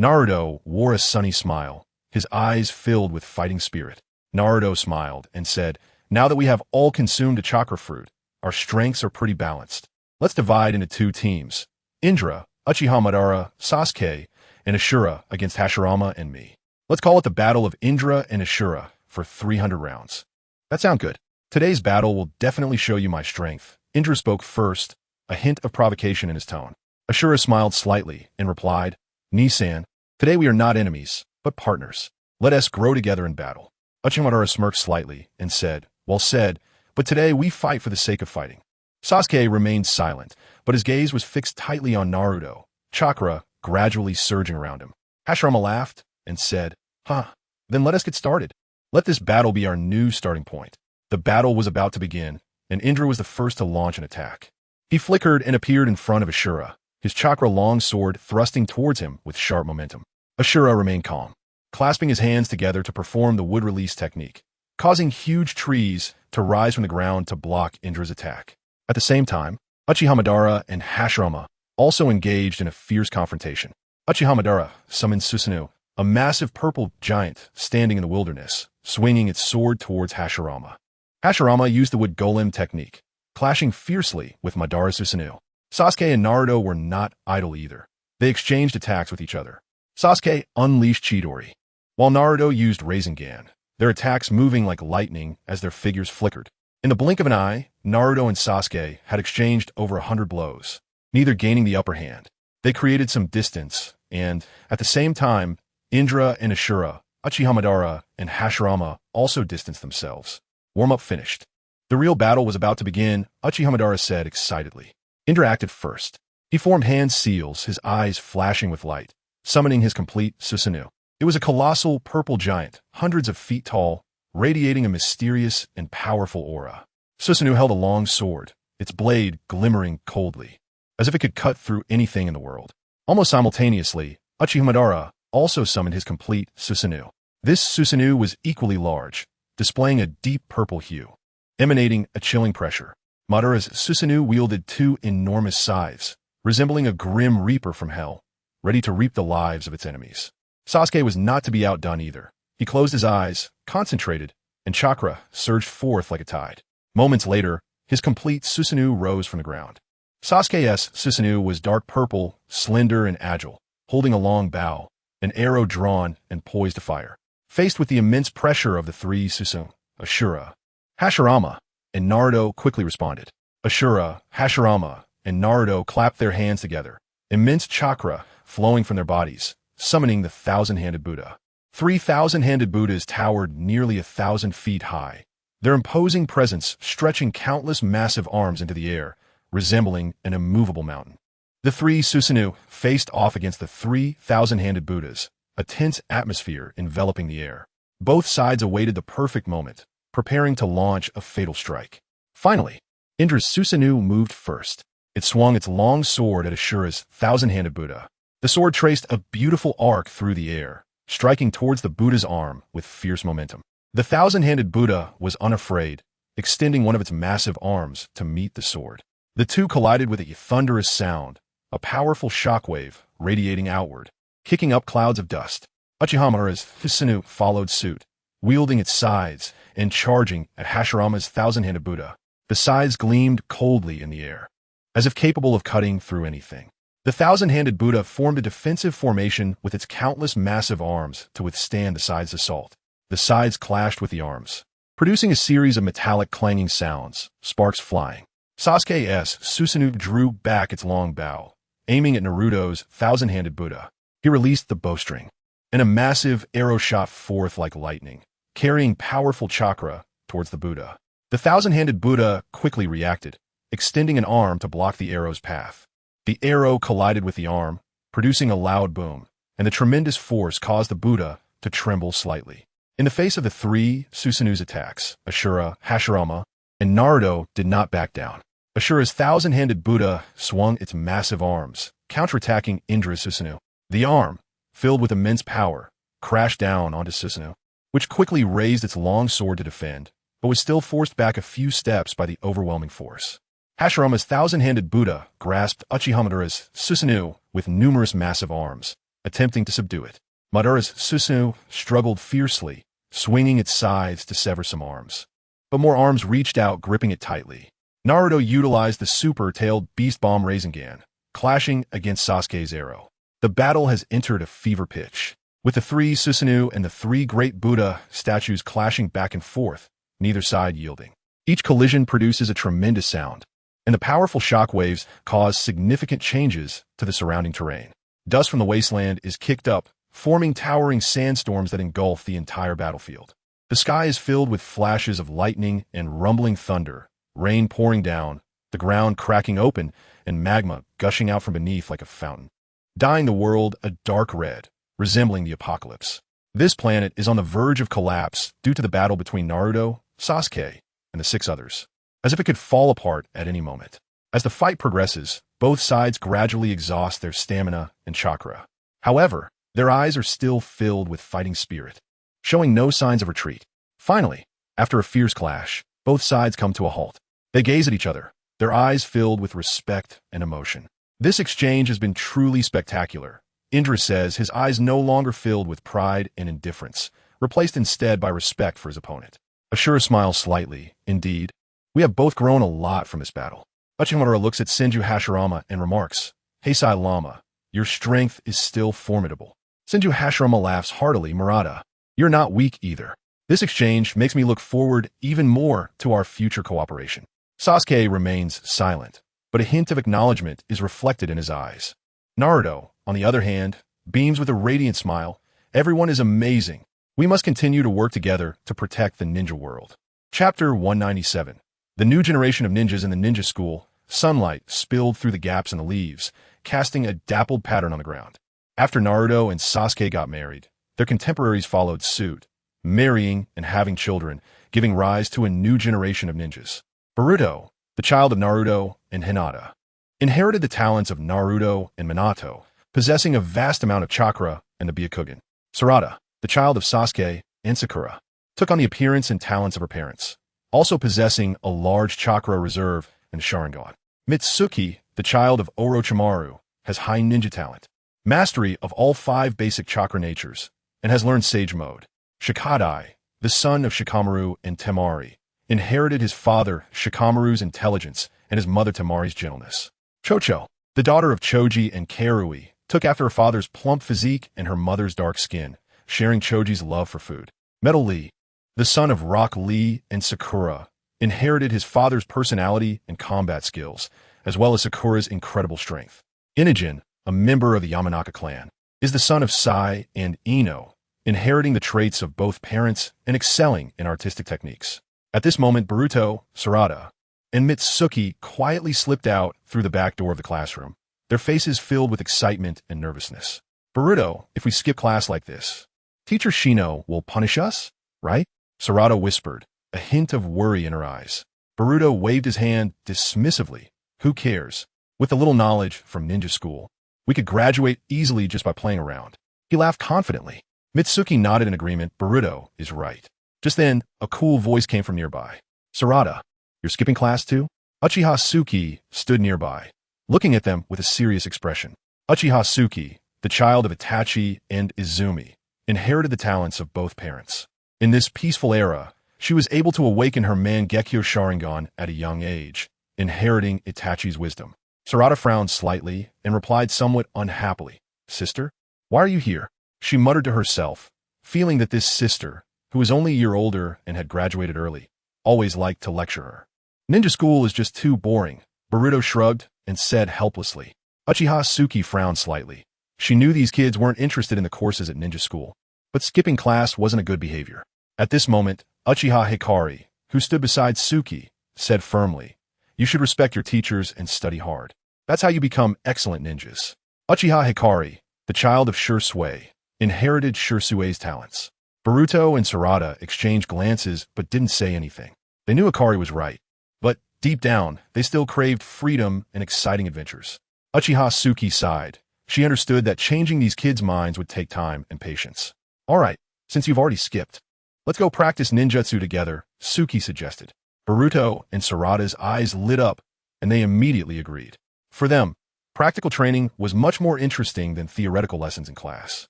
Speaker 1: Naruto wore a sunny smile, his eyes filled with fighting spirit. Naruto smiled and said, "Now that we have all consumed a chakra fruit, our strengths are pretty balanced. Let's divide into 2 teams. Indra, Uchiha Madara, Sasuke, and Ashura against Hashirama and me. Let's call it the Battle of Indra and Ashura for 300 rounds. That sound good? Today's battle will definitely show you my strength." Indra spoke first, a hint of provocation in his tone. Ashura smiled slightly and replied, "Nisan, today we are not enemies, but partners. Let us grow together in battle." Uchiha Madara smirked slightly and said, "Well said, but today we fight for the sake of fighting." Sasuke remained silent, but his gaze was fixed tightly on Naruto, chakra gradually surging around him. Hashirama laughed and said, Then let us get started. Let this battle be our new starting point." The battle was about to begin, and Indra was the first to launch an attack. He flickered and appeared in front of Ashura, his chakra long sword thrusting towards him with sharp momentum. Ashura remained calm, clasping his hands together to perform the wood release technique, causing huge trees to rise from the ground to block Indra's attack. At the same time, Uchiha Madara and Hashirama also engaged in a fierce confrontation. Uchiha Madara summoned Susanoo, a massive purple giant standing in the wilderness, swinging its sword towards Hashirama. Hashirama used the wood golem technique, clashing fiercely with Madara Susanoo. Sasuke and Naruto were not idle either. They exchanged attacks with each other. Sasuke unleashed Chidori, while Naruto used Rasengan, their attacks moving like lightning as their figures flickered. In the blink of an eye, Naruto and Sasuke had exchanged over 100 blows, neither gaining the upper hand. They created some distance, and, at the same time, Indra and Ashura, Uchiha Madara, and Hashirama also distanced themselves. Warm-up finished. The real battle was about to begin, Uchiha Madara said excitedly. Indra acted first. He formed hand seals, his eyes flashing with light, summoning his complete Susanoo. It was a colossal purple giant, hundreds of feet tall, radiating a mysterious and powerful aura. Susanoo held a long sword, its blade glimmering coldly, as if it could cut through anything in the world. Almost simultaneously, Uchiha Madara also summoned his complete Susanoo. This Susanoo was equally large, displaying a deep purple hue, emanating a chilling pressure. Madara's Susanoo wielded 2 enormous scythes, resembling a grim reaper from hell, ready to reap the lives of its enemies. Sasuke was not to be outdone either. He closed his eyes, concentrated, and chakra surged forth like a tide. Moments later, his complete Susanoo rose from the ground. Sasuke's Susanoo was dark purple, slender and agile, holding a long bow, an arrow drawn and poised to fire. Faced with the immense pressure of the three Susanoo, Ashura, Hashirama, and Naruto quickly responded. Ashura, Hashirama, and Naruto clapped their hands together, immense chakra flowing from their bodies, summoning the thousand-handed Buddha. 3,000-handed Buddhas towered nearly 1,000 feet high, their imposing presence stretching countless massive arms into the air, resembling an immovable mountain. The three Susanoo faced off against the 3,000-handed Buddhas, a tense atmosphere enveloping the air. Both sides awaited the perfect moment, preparing to launch a fatal strike. Finally, Indra's Susanoo moved first. It swung its long sword at Ashura's thousand-handed Buddha. The sword traced a beautiful arc through the air, striking towards the Buddha's arm with fierce momentum. The thousand-handed Buddha was unafraid, extending one of its massive arms to meet the sword. The two collided with a thunderous sound, a powerful shockwave radiating outward, kicking up clouds of dust. Uchihamura's Susanoo followed suit, wielding its sides and charging at Hashirama's thousand-handed Buddha. The sides gleamed coldly in the air, as if capable of cutting through anything. The thousand-handed Buddha formed a defensive formation with its countless massive arms to withstand the sides' assault. The sides clashed with the arms, producing a series of metallic clanging sounds, sparks flying. Sasuke's Susanoo drew back its long bow, aiming at Naruto's thousand-handed Buddha. He released the bowstring, and a massive arrow shot forth like lightning, carrying powerful chakra towards the Buddha. The thousand-handed Buddha quickly reacted, extending an arm to block the arrow's path. The arrow collided with the arm, producing a loud boom, and the tremendous force caused the Buddha to tremble slightly. In the face of the three Susanoo's attacks, Ashura, Hashirama, and Naruto did not back down. Ashura's thousand-handed Buddha swung its massive arms, counterattacking Indra's Susanoo. The arm, filled with immense power, crashed down onto Susanoo, which quickly raised its long sword to defend, but was still forced back a few steps by the overwhelming force. Hashirama's thousand-handed Buddha grasped Uchihamura's Susanoo with numerous massive arms, attempting to subdue it. Madara's Susanoo struggled fiercely, swinging its sides to sever some arms. But more arms reached out, gripping it tightly. Naruto utilized the super-tailed Beast Bomb Rasengan, clashing against Sasuke's arrow. The battle has entered a fever pitch, with the three Susanoo and the three great Buddha statues clashing back and forth, neither side yielding. Each collision produces a tremendous sound, and the powerful shockwaves cause significant changes to the surrounding terrain. Dust from the wasteland is kicked up, forming towering sandstorms that engulf the entire battlefield. The sky is filled with flashes of lightning and rumbling thunder, rain pouring down, the ground cracking open, and magma gushing out from beneath like a fountain, dyeing the world a dark red, resembling the apocalypse. This planet is on the verge of collapse due to the battle between Naruto, Sasuke, and the 6 others, as if it could fall apart at any moment. As the fight progresses, both sides gradually exhaust their stamina and chakra. However, their eyes are still filled with fighting spirit, showing no signs of retreat. Finally, after a fierce clash, both sides come to a halt. They gaze at each other, their eyes filled with respect and emotion. This exchange has been truly spectacular. Indra says, his eyes no longer filled with pride and indifference, replaced instead by respect for his opponent. Ashura smiles slightly. Indeed, we have both grown a lot from this battle. Uchihamura looks at Senju Hashirama and remarks, Heisei Lama, your strength is still formidable. Senju Hashirama laughs heartily. Murata, you're not weak either. This exchange makes me look forward even more to our future cooperation. Sasuke remains silent, but a hint of acknowledgement is reflected in his eyes. Naruto, on the other hand, beams with a radiant smile. Everyone is amazing. We must continue to work together to protect the ninja world. Chapter 197. The new generation of ninjas in the ninja school. Sunlight spilled through the gaps in the leaves, casting a dappled pattern on the ground. After Naruto and Sasuke got married, their contemporaries followed suit, marrying and having children, giving rise to a new generation of ninjas. Boruto, the child of Naruto and Hinata, inherited the talents of Naruto and Minato, possessing a vast amount of chakra and the Byakugan. Sarada, the child of Sasuke and Sakura, took on the appearance and talents of her parents, also possessing a large chakra reserve and Sharingan. Mitsuki, the child of Orochimaru, has high ninja talent. mastery of all 5 basic chakra natures, and has learned Sage Mode. Shikadai, the son of Shikamaru and Temari, inherited his father Shikamaru's intelligence and his mother Temari's gentleness. Chocho, the daughter of Choji and Karui, took after her father's plump physique and her mother's dark skin, sharing Choji's love for food. Metal Lee, the son of Rock Lee and Sakura, inherited his father's personality and combat skills, as well as Sakura's incredible strength. Inujin, a member of the Yamanaka clan, is the son of Sai and Ino, inheriting the traits of both parents and excelling in artistic techniques. At this moment, Boruto, Sarada, and Mitsuki quietly slipped out through the back door of the classroom, their faces filled with excitement and nervousness. Boruto, if we skip class like this, Teacher Shino will punish us, right? Sarada whispered, a hint of worry in her eyes. Boruto waved his hand dismissively. Who cares? With a little knowledge from ninja school, we could graduate easily just by playing around. He laughed confidently. Mitsuki nodded in agreement. Boruto is right. Just then, a cool voice came from nearby. Sarada, you're skipping class too? Uchiha Suki stood nearby, looking at them with a serious expression. Uchiha Suki, the child of Itachi and Izumi, inherited the talents of both parents. In this peaceful era, she was able to awaken her Mangekyo Sharingan at a young age, inheriting Itachi's wisdom. Sarada frowned slightly and replied somewhat unhappily, Sister, why are you here? She muttered to herself, feeling that this sister, who was only a year older and had graduated early, always liked to lecture her. Ninja school is just too boring. Boruto shrugged and said helplessly. Uchiha Suki frowned slightly. She knew these kids weren't interested in the courses at ninja school, but skipping class wasn't a good behavior. At this moment, Uchiha Hikari, who stood beside Suki, said firmly, you should respect your teachers and study hard. That's how you become excellent ninjas. Uchiha Hikari, the child of Shursui, inherited Shursui's talents. Boruto and Sarada exchanged glances but didn't say anything. They knew Hikari was right, but deep down, they still craved freedom and exciting adventures. Uchiha Suki sighed. She understood that changing these kids' minds would take time and patience. All right, since you've already skipped, let's go practice ninjutsu together, Suki suggested. Boruto and Sarada's eyes lit up, and they immediately agreed. For them, practical training was much more interesting than theoretical lessons in class.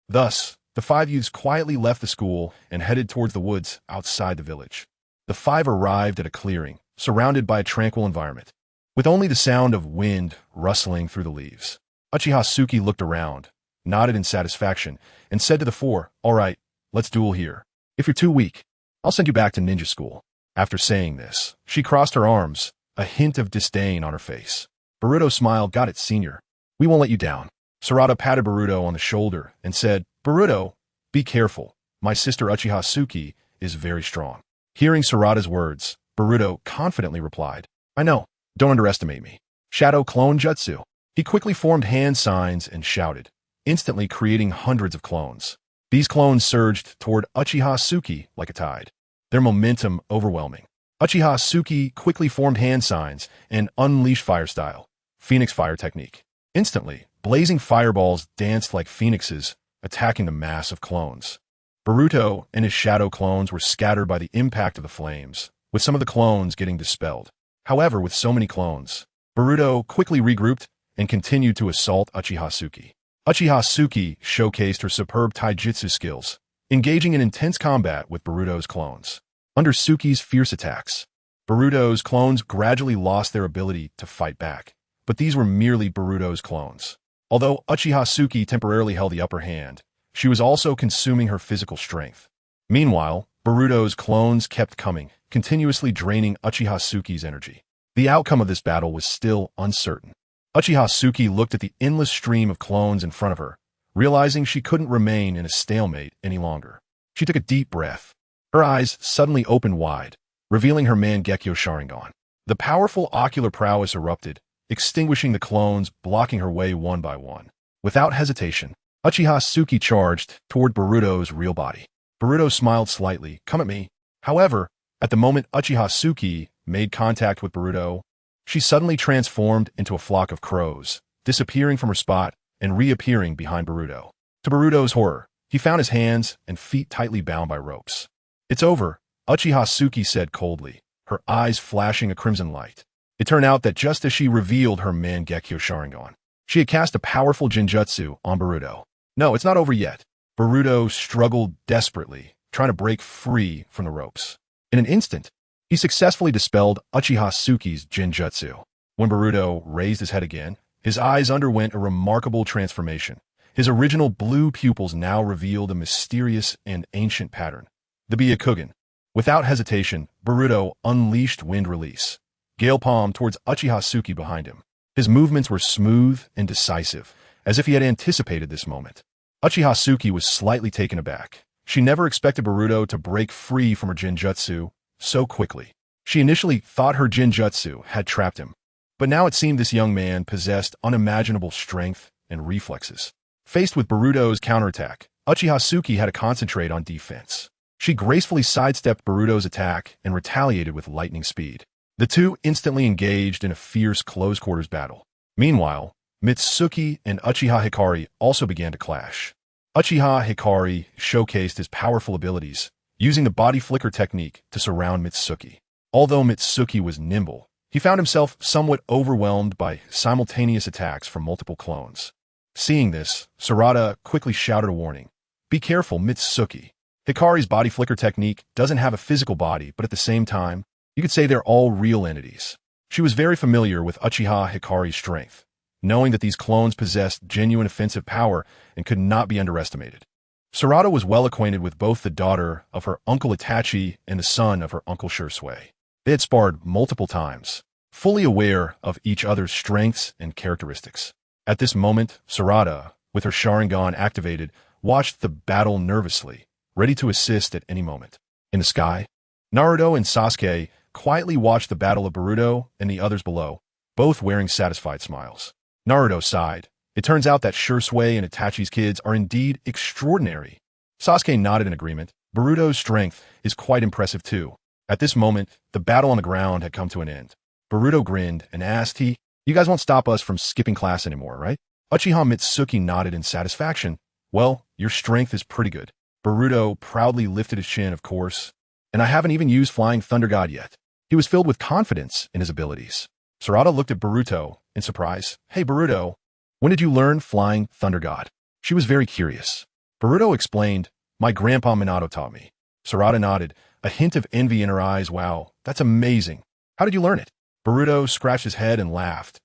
Speaker 1: Thus, the 5 youths quietly left the school and headed towards the woods outside the village. The 5 arrived at a clearing, surrounded by a tranquil environment, with only the sound of wind rustling through the leaves. Uchiha Suki looked around, nodded in satisfaction, and said to the 4, all right, let's duel here. If you're too weak, I'll send you back to ninja school. After saying this, she crossed her arms, a hint of disdain on her face. Boruto smiled. Got it, senior. We won't let you down. Sarada patted Boruto on the shoulder and said, Boruto, be careful. My sister Uchiha Suki is very strong. Hearing Sarada's words, Boruto confidently replied, I know, don't underestimate me. Shadow Clone Jutsu. He quickly formed hand signs and shouted, instantly creating hundreds of clones. These clones surged toward Uchiha Suki like a tide, their momentum overwhelming. Uchiha Suki quickly formed hand signs and unleashed fire style, Phoenix Fire technique. Instantly, blazing fireballs danced like phoenixes, attacking the mass of clones. Boruto and his shadow clones were scattered by the impact of the flames, with some of the clones getting dispelled. However, with so many clones, Boruto quickly regrouped and continued to assault Uchiha Suki. Uchiha Suki showcased her superb taijutsu skills, engaging in intense combat with Boruto's clones. Under Suki's fierce attacks, Boruto's clones gradually lost their ability to fight back, but these were merely Boruto's clones. Although Uchiha Suki temporarily held the upper hand, she was also consuming her physical strength. Meanwhile, Boruto's clones kept coming, continuously draining Uchiha Suki's energy. The outcome of this battle was still uncertain. Uchiha Suki looked at the endless stream of clones in front of her, realizing she couldn't remain in a stalemate any longer. She took a deep breath. Her eyes suddenly opened wide, revealing her Mangekyo Sharingan. The powerful ocular prowess erupted, extinguishing the clones, blocking her way one by one. Without hesitation, Uchiha Suki charged toward Boruto's real body. Boruto smiled slightly. Come at me. However, at the moment Uchiha Suki made contact with Boruto, she suddenly transformed into a flock of crows, disappearing from her spot and reappearing behind Boruto. To Boruto's horror, he found his hands and feet tightly bound by ropes. It's over, Uchiha Suki said coldly, her eyes flashing a crimson light. It turned out that just as she revealed her Mangekyo Sharingan, She had cast a powerful Jinjutsu on Boruto. No, it's not over yet. Boruto struggled desperately, trying to break free from the ropes. In an instant, he successfully dispelled Uchiha Tsuki's Jinjutsu. When Boruto raised his head again, his eyes underwent a remarkable transformation. His original blue pupils now revealed a mysterious and ancient pattern. The Byakugan. Without hesitation, Boruto unleashed Wind Release. Gale Palm towards Uchiha Tsuki behind him. His movements were smooth and decisive, as if he had anticipated this moment. Uchiha Tsuki was slightly taken aback. She never expected Boruto to break free from her Jinjutsu so quickly. She initially thought her Jinjutsu had trapped him, but now it seemed this young man possessed unimaginable strength and reflexes. Faced with Boruto's counterattack, Uchiha Tsuki had to concentrate on defense. She gracefully sidestepped Boruto's attack and retaliated with lightning speed. The two instantly engaged in a fierce close-quarters battle. Meanwhile, Mitsuki and Uchiha Hikari also began to clash. Uchiha Hikari showcased his powerful abilities, using the body flicker technique to surround Mitsuki. Although Mitsuki was nimble, he found himself somewhat overwhelmed by simultaneous attacks from multiple clones. Seeing this, Sarada quickly shouted a warning. Be careful, Mitsuki. Hikari's body flicker technique doesn't have a physical body, but at the same time, you could say they're all real entities. She was very familiar with Uchiha Hikari's strength, knowing that these clones possessed genuine offensive power and could not be underestimated. Sarada was well acquainted with both the daughter of her uncle Itachi and the son of her uncle Shursui. They had sparred multiple times, fully aware of each other's strengths and characteristics. At this moment, Sarada, with her Sharingan activated, watched the battle nervously, ready to assist at any moment. In the sky, Naruto and Sasuke quietly watched the battle of Boruto and the others below, both wearing satisfied smiles. Naruto sighed. It turns out that Shursui and Itachi's kids are indeed extraordinary. Sasuke nodded in agreement. Boruto's strength is quite impressive too. At this moment, the battle on the ground had come to an end. Boruto grinned and asked, You guys won't stop us from skipping class anymore, right? Uchiha Mitsuki nodded in satisfaction. Well, your strength is pretty good. Boruto proudly lifted his chin, of course. And I haven't even used Flying Thunder God yet. He was filled with confidence in his abilities. Sarada looked at Boruto in surprise. Hey, Boruto, when did you learn Flying Thunder God? She was very curious. Boruto explained, My grandpa Minato taught me. Sarada nodded, a hint of envy in her eyes. Wow, that's amazing. How did you learn it? Boruto scratched his head and laughed.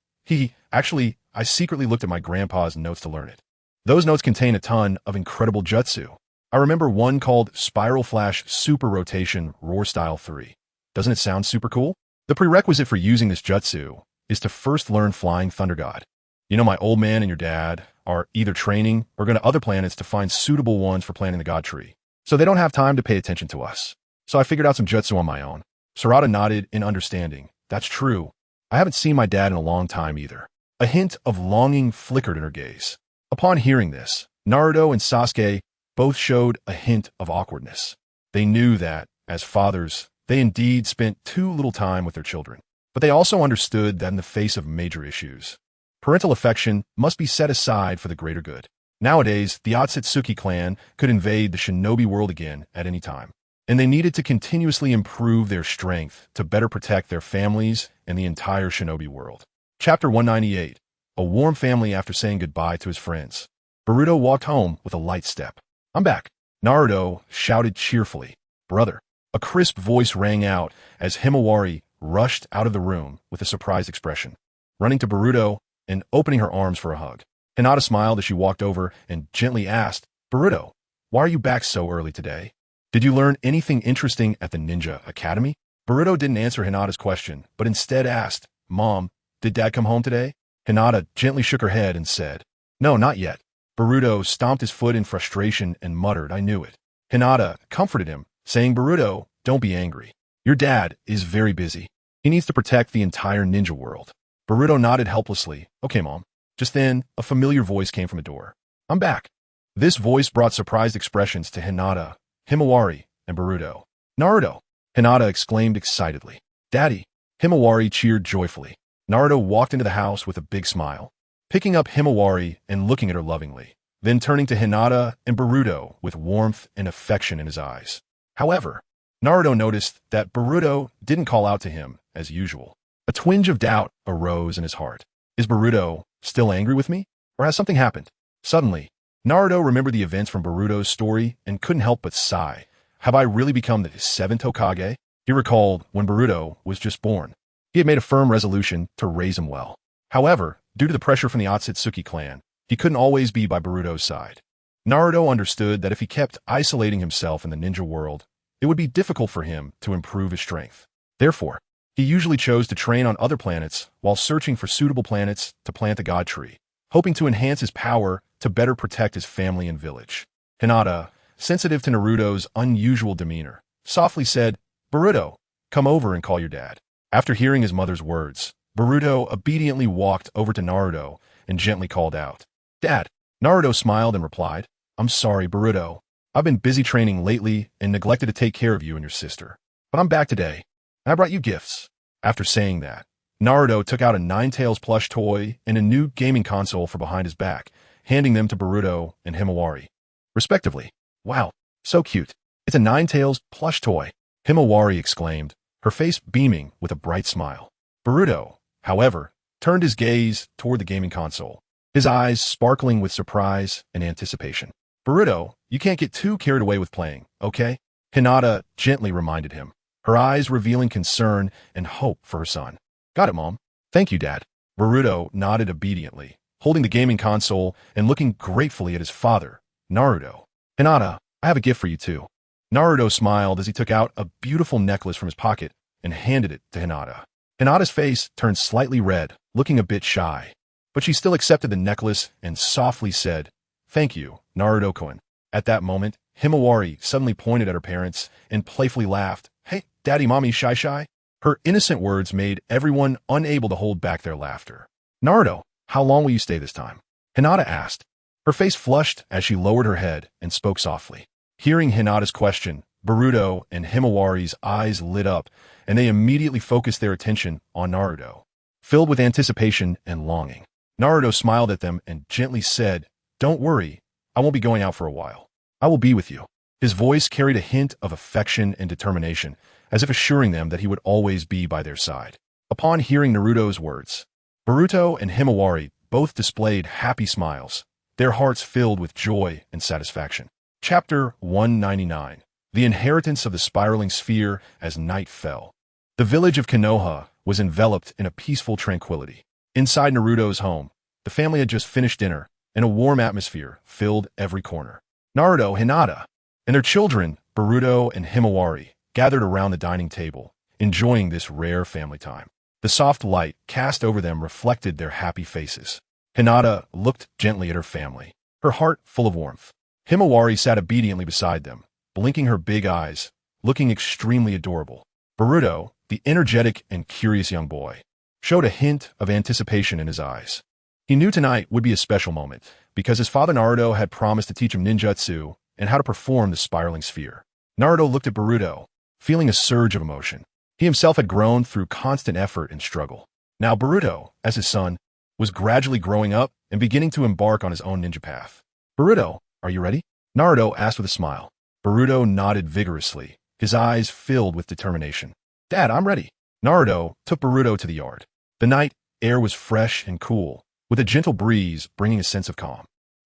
Speaker 1: Actually, I secretly looked at my grandpa's notes to learn it. Those notes contain a ton of incredible jutsu. I remember one called Spiral Flash Super Rotation Roar Style 3. Doesn't it sound super cool? The prerequisite for using this jutsu is to first learn Flying Thunder God. You know, my old man and your dad are either training or going to other planets to find suitable ones for planting the God Tree. So they don't have time to pay attention to us. So I figured out some jutsu on my own. Sarada nodded in understanding. That's true. I haven't seen my dad in a long time either. A hint of longing flickered in her gaze. Upon hearing this, Naruto and Sasuke both showed a hint of awkwardness. They knew that, as fathers, they indeed spent too little time with their children. But they also understood that in the face of major issues, parental affection must be set aside for the greater good. Nowadays, the Otsutsuki clan could invade the shinobi world again at any time, and they needed to continuously improve their strength to better protect their families and the entire shinobi world. Chapter 198. A warm family after saying goodbye to his friends. Boruto walked home with a light step. I'm back. Naruto shouted cheerfully. Brother. A crisp voice rang out as Himawari rushed out of the room with a surprised expression, running to Boruto and opening her arms for a hug. Hinata smiled as she walked over and gently asked, Boruto, why are you back so early today? Did you learn anything interesting at the Ninja Academy? Boruto didn't answer Hinata's question, but instead asked, Mom, did Dad come home today? Hinata gently shook her head and said, No, not yet. Boruto stomped his foot in frustration and muttered, I knew it. Hinata comforted him, saying, Boruto, don't be angry. Your dad is very busy. He needs to protect the entire ninja world. Boruto nodded helplessly. Okay, Mom. Just then, a familiar voice came from the door. I'm back. This voice brought surprised expressions to Hinata, Himawari, and Boruto. Naruto! Hinata exclaimed excitedly. Daddy! Himawari cheered joyfully. Naruto walked into the house with a big smile, picking up Himawari and looking at her lovingly, then turning to Hinata and Boruto with warmth and affection in his eyes. However, Naruto noticed that Boruto didn't call out to him as usual. A twinge of doubt arose in his heart. Is Boruto Still angry with me? Or has something happened? Suddenly, Naruto remembered the events from Boruto's story and couldn't help but sigh. Have I really become the seventh Hokage? He recalled when Boruto was just born. He had made a firm resolution to raise him well. However, due to the pressure from the Otsutsuki clan, he couldn't always be by Boruto's side. Naruto understood that if he kept isolating himself in the ninja world, it would be difficult for him to improve his strength. Therefore, he usually chose to train on other planets while searching for suitable planets to plant the God Tree, hoping to enhance his power to better protect his family and village. Hinata, sensitive to Naruto's unusual demeanor, softly said, "Boruto, come over and call your dad." After hearing his mother's words, Boruto obediently walked over to Naruto and gently called out, "Dad." Naruto smiled and replied, "I'm sorry, Boruto. I've been busy training lately and neglected to take care of you and your sister. But I'm back today, and I brought you gifts." After saying that, Naruto took out a Ninetales plush toy and a new gaming console from behind his back, handing them to Boruto and Himawari, respectively. "Wow, so cute. It's a Ninetales plush toy," Himawari exclaimed, her face beaming with a bright smile. Boruto, however, turned his gaze toward the gaming console, his eyes sparkling with surprise and anticipation. "Boruto, you can't get too carried away with playing, okay?" Hinata gently reminded him, her eyes revealing concern and hope for her son. "Got it, Mom." "Thank you, Dad." Boruto nodded obediently, holding the gaming console and looking gratefully at his father, Naruto. "Hinata, I have a gift for you too." Naruto smiled as he took out a beautiful necklace from his pocket and handed it to Hinata. Hinata's face turned slightly red, looking a bit shy, but she still accepted the necklace and softly said, "Thank you, Naruto-kun." At that moment, Himawari suddenly pointed at her parents and playfully laughed. "Hey, Daddy, Mommy, shy." Her innocent words made everyone unable to hold back their laughter. "Naruto, how long will you stay this time?" Hinata asked. Her face flushed as she lowered her head and spoke softly. Hearing Hinata's question, Boruto and Himawari's eyes lit up, and they immediately focused their attention on Naruto. Filled with anticipation and longing, Naruto smiled at them and gently said, "Don't worry, I won't be going out for a while. I will be with you." His voice carried a hint of affection and determination, as if assuring them that he would always be by their side. Upon hearing Naruto's words, Boruto and Himawari both displayed happy smiles, their hearts filled with joy and satisfaction. Chapter 199. The Inheritance of the Spiraling Sphere as Night Fell. The village of Konoha was enveloped in a peaceful tranquility. Inside Naruto's home, the family had just finished dinner, and a warm atmosphere filled every corner. Naruto, Hinata, and their children, Boruto and Himawari, gathered around the dining table, enjoying this rare family time. The soft light cast over them reflected their happy faces. Hinata looked gently at her family, her heart full of warmth. Himawari sat obediently beside them, blinking her big eyes, looking extremely adorable. Boruto, the energetic and curious young boy, showed a hint of anticipation in his eyes. He knew tonight would be a special moment, because his father Naruto had promised to teach him ninjutsu and how to perform the spiraling sphere. Naruto looked at Boruto, feeling a surge of emotion. He himself had grown through constant effort and struggle. Now Boruto, as his son, was gradually growing up and beginning to embark on his own ninja path. "Boruto, are you ready?" Naruto asked with a smile. Boruto nodded vigorously, his eyes filled with determination. "Dad, I'm ready." Naruto took Boruto to the yard. The night air was fresh and cool, with a gentle breeze bringing a sense of calm.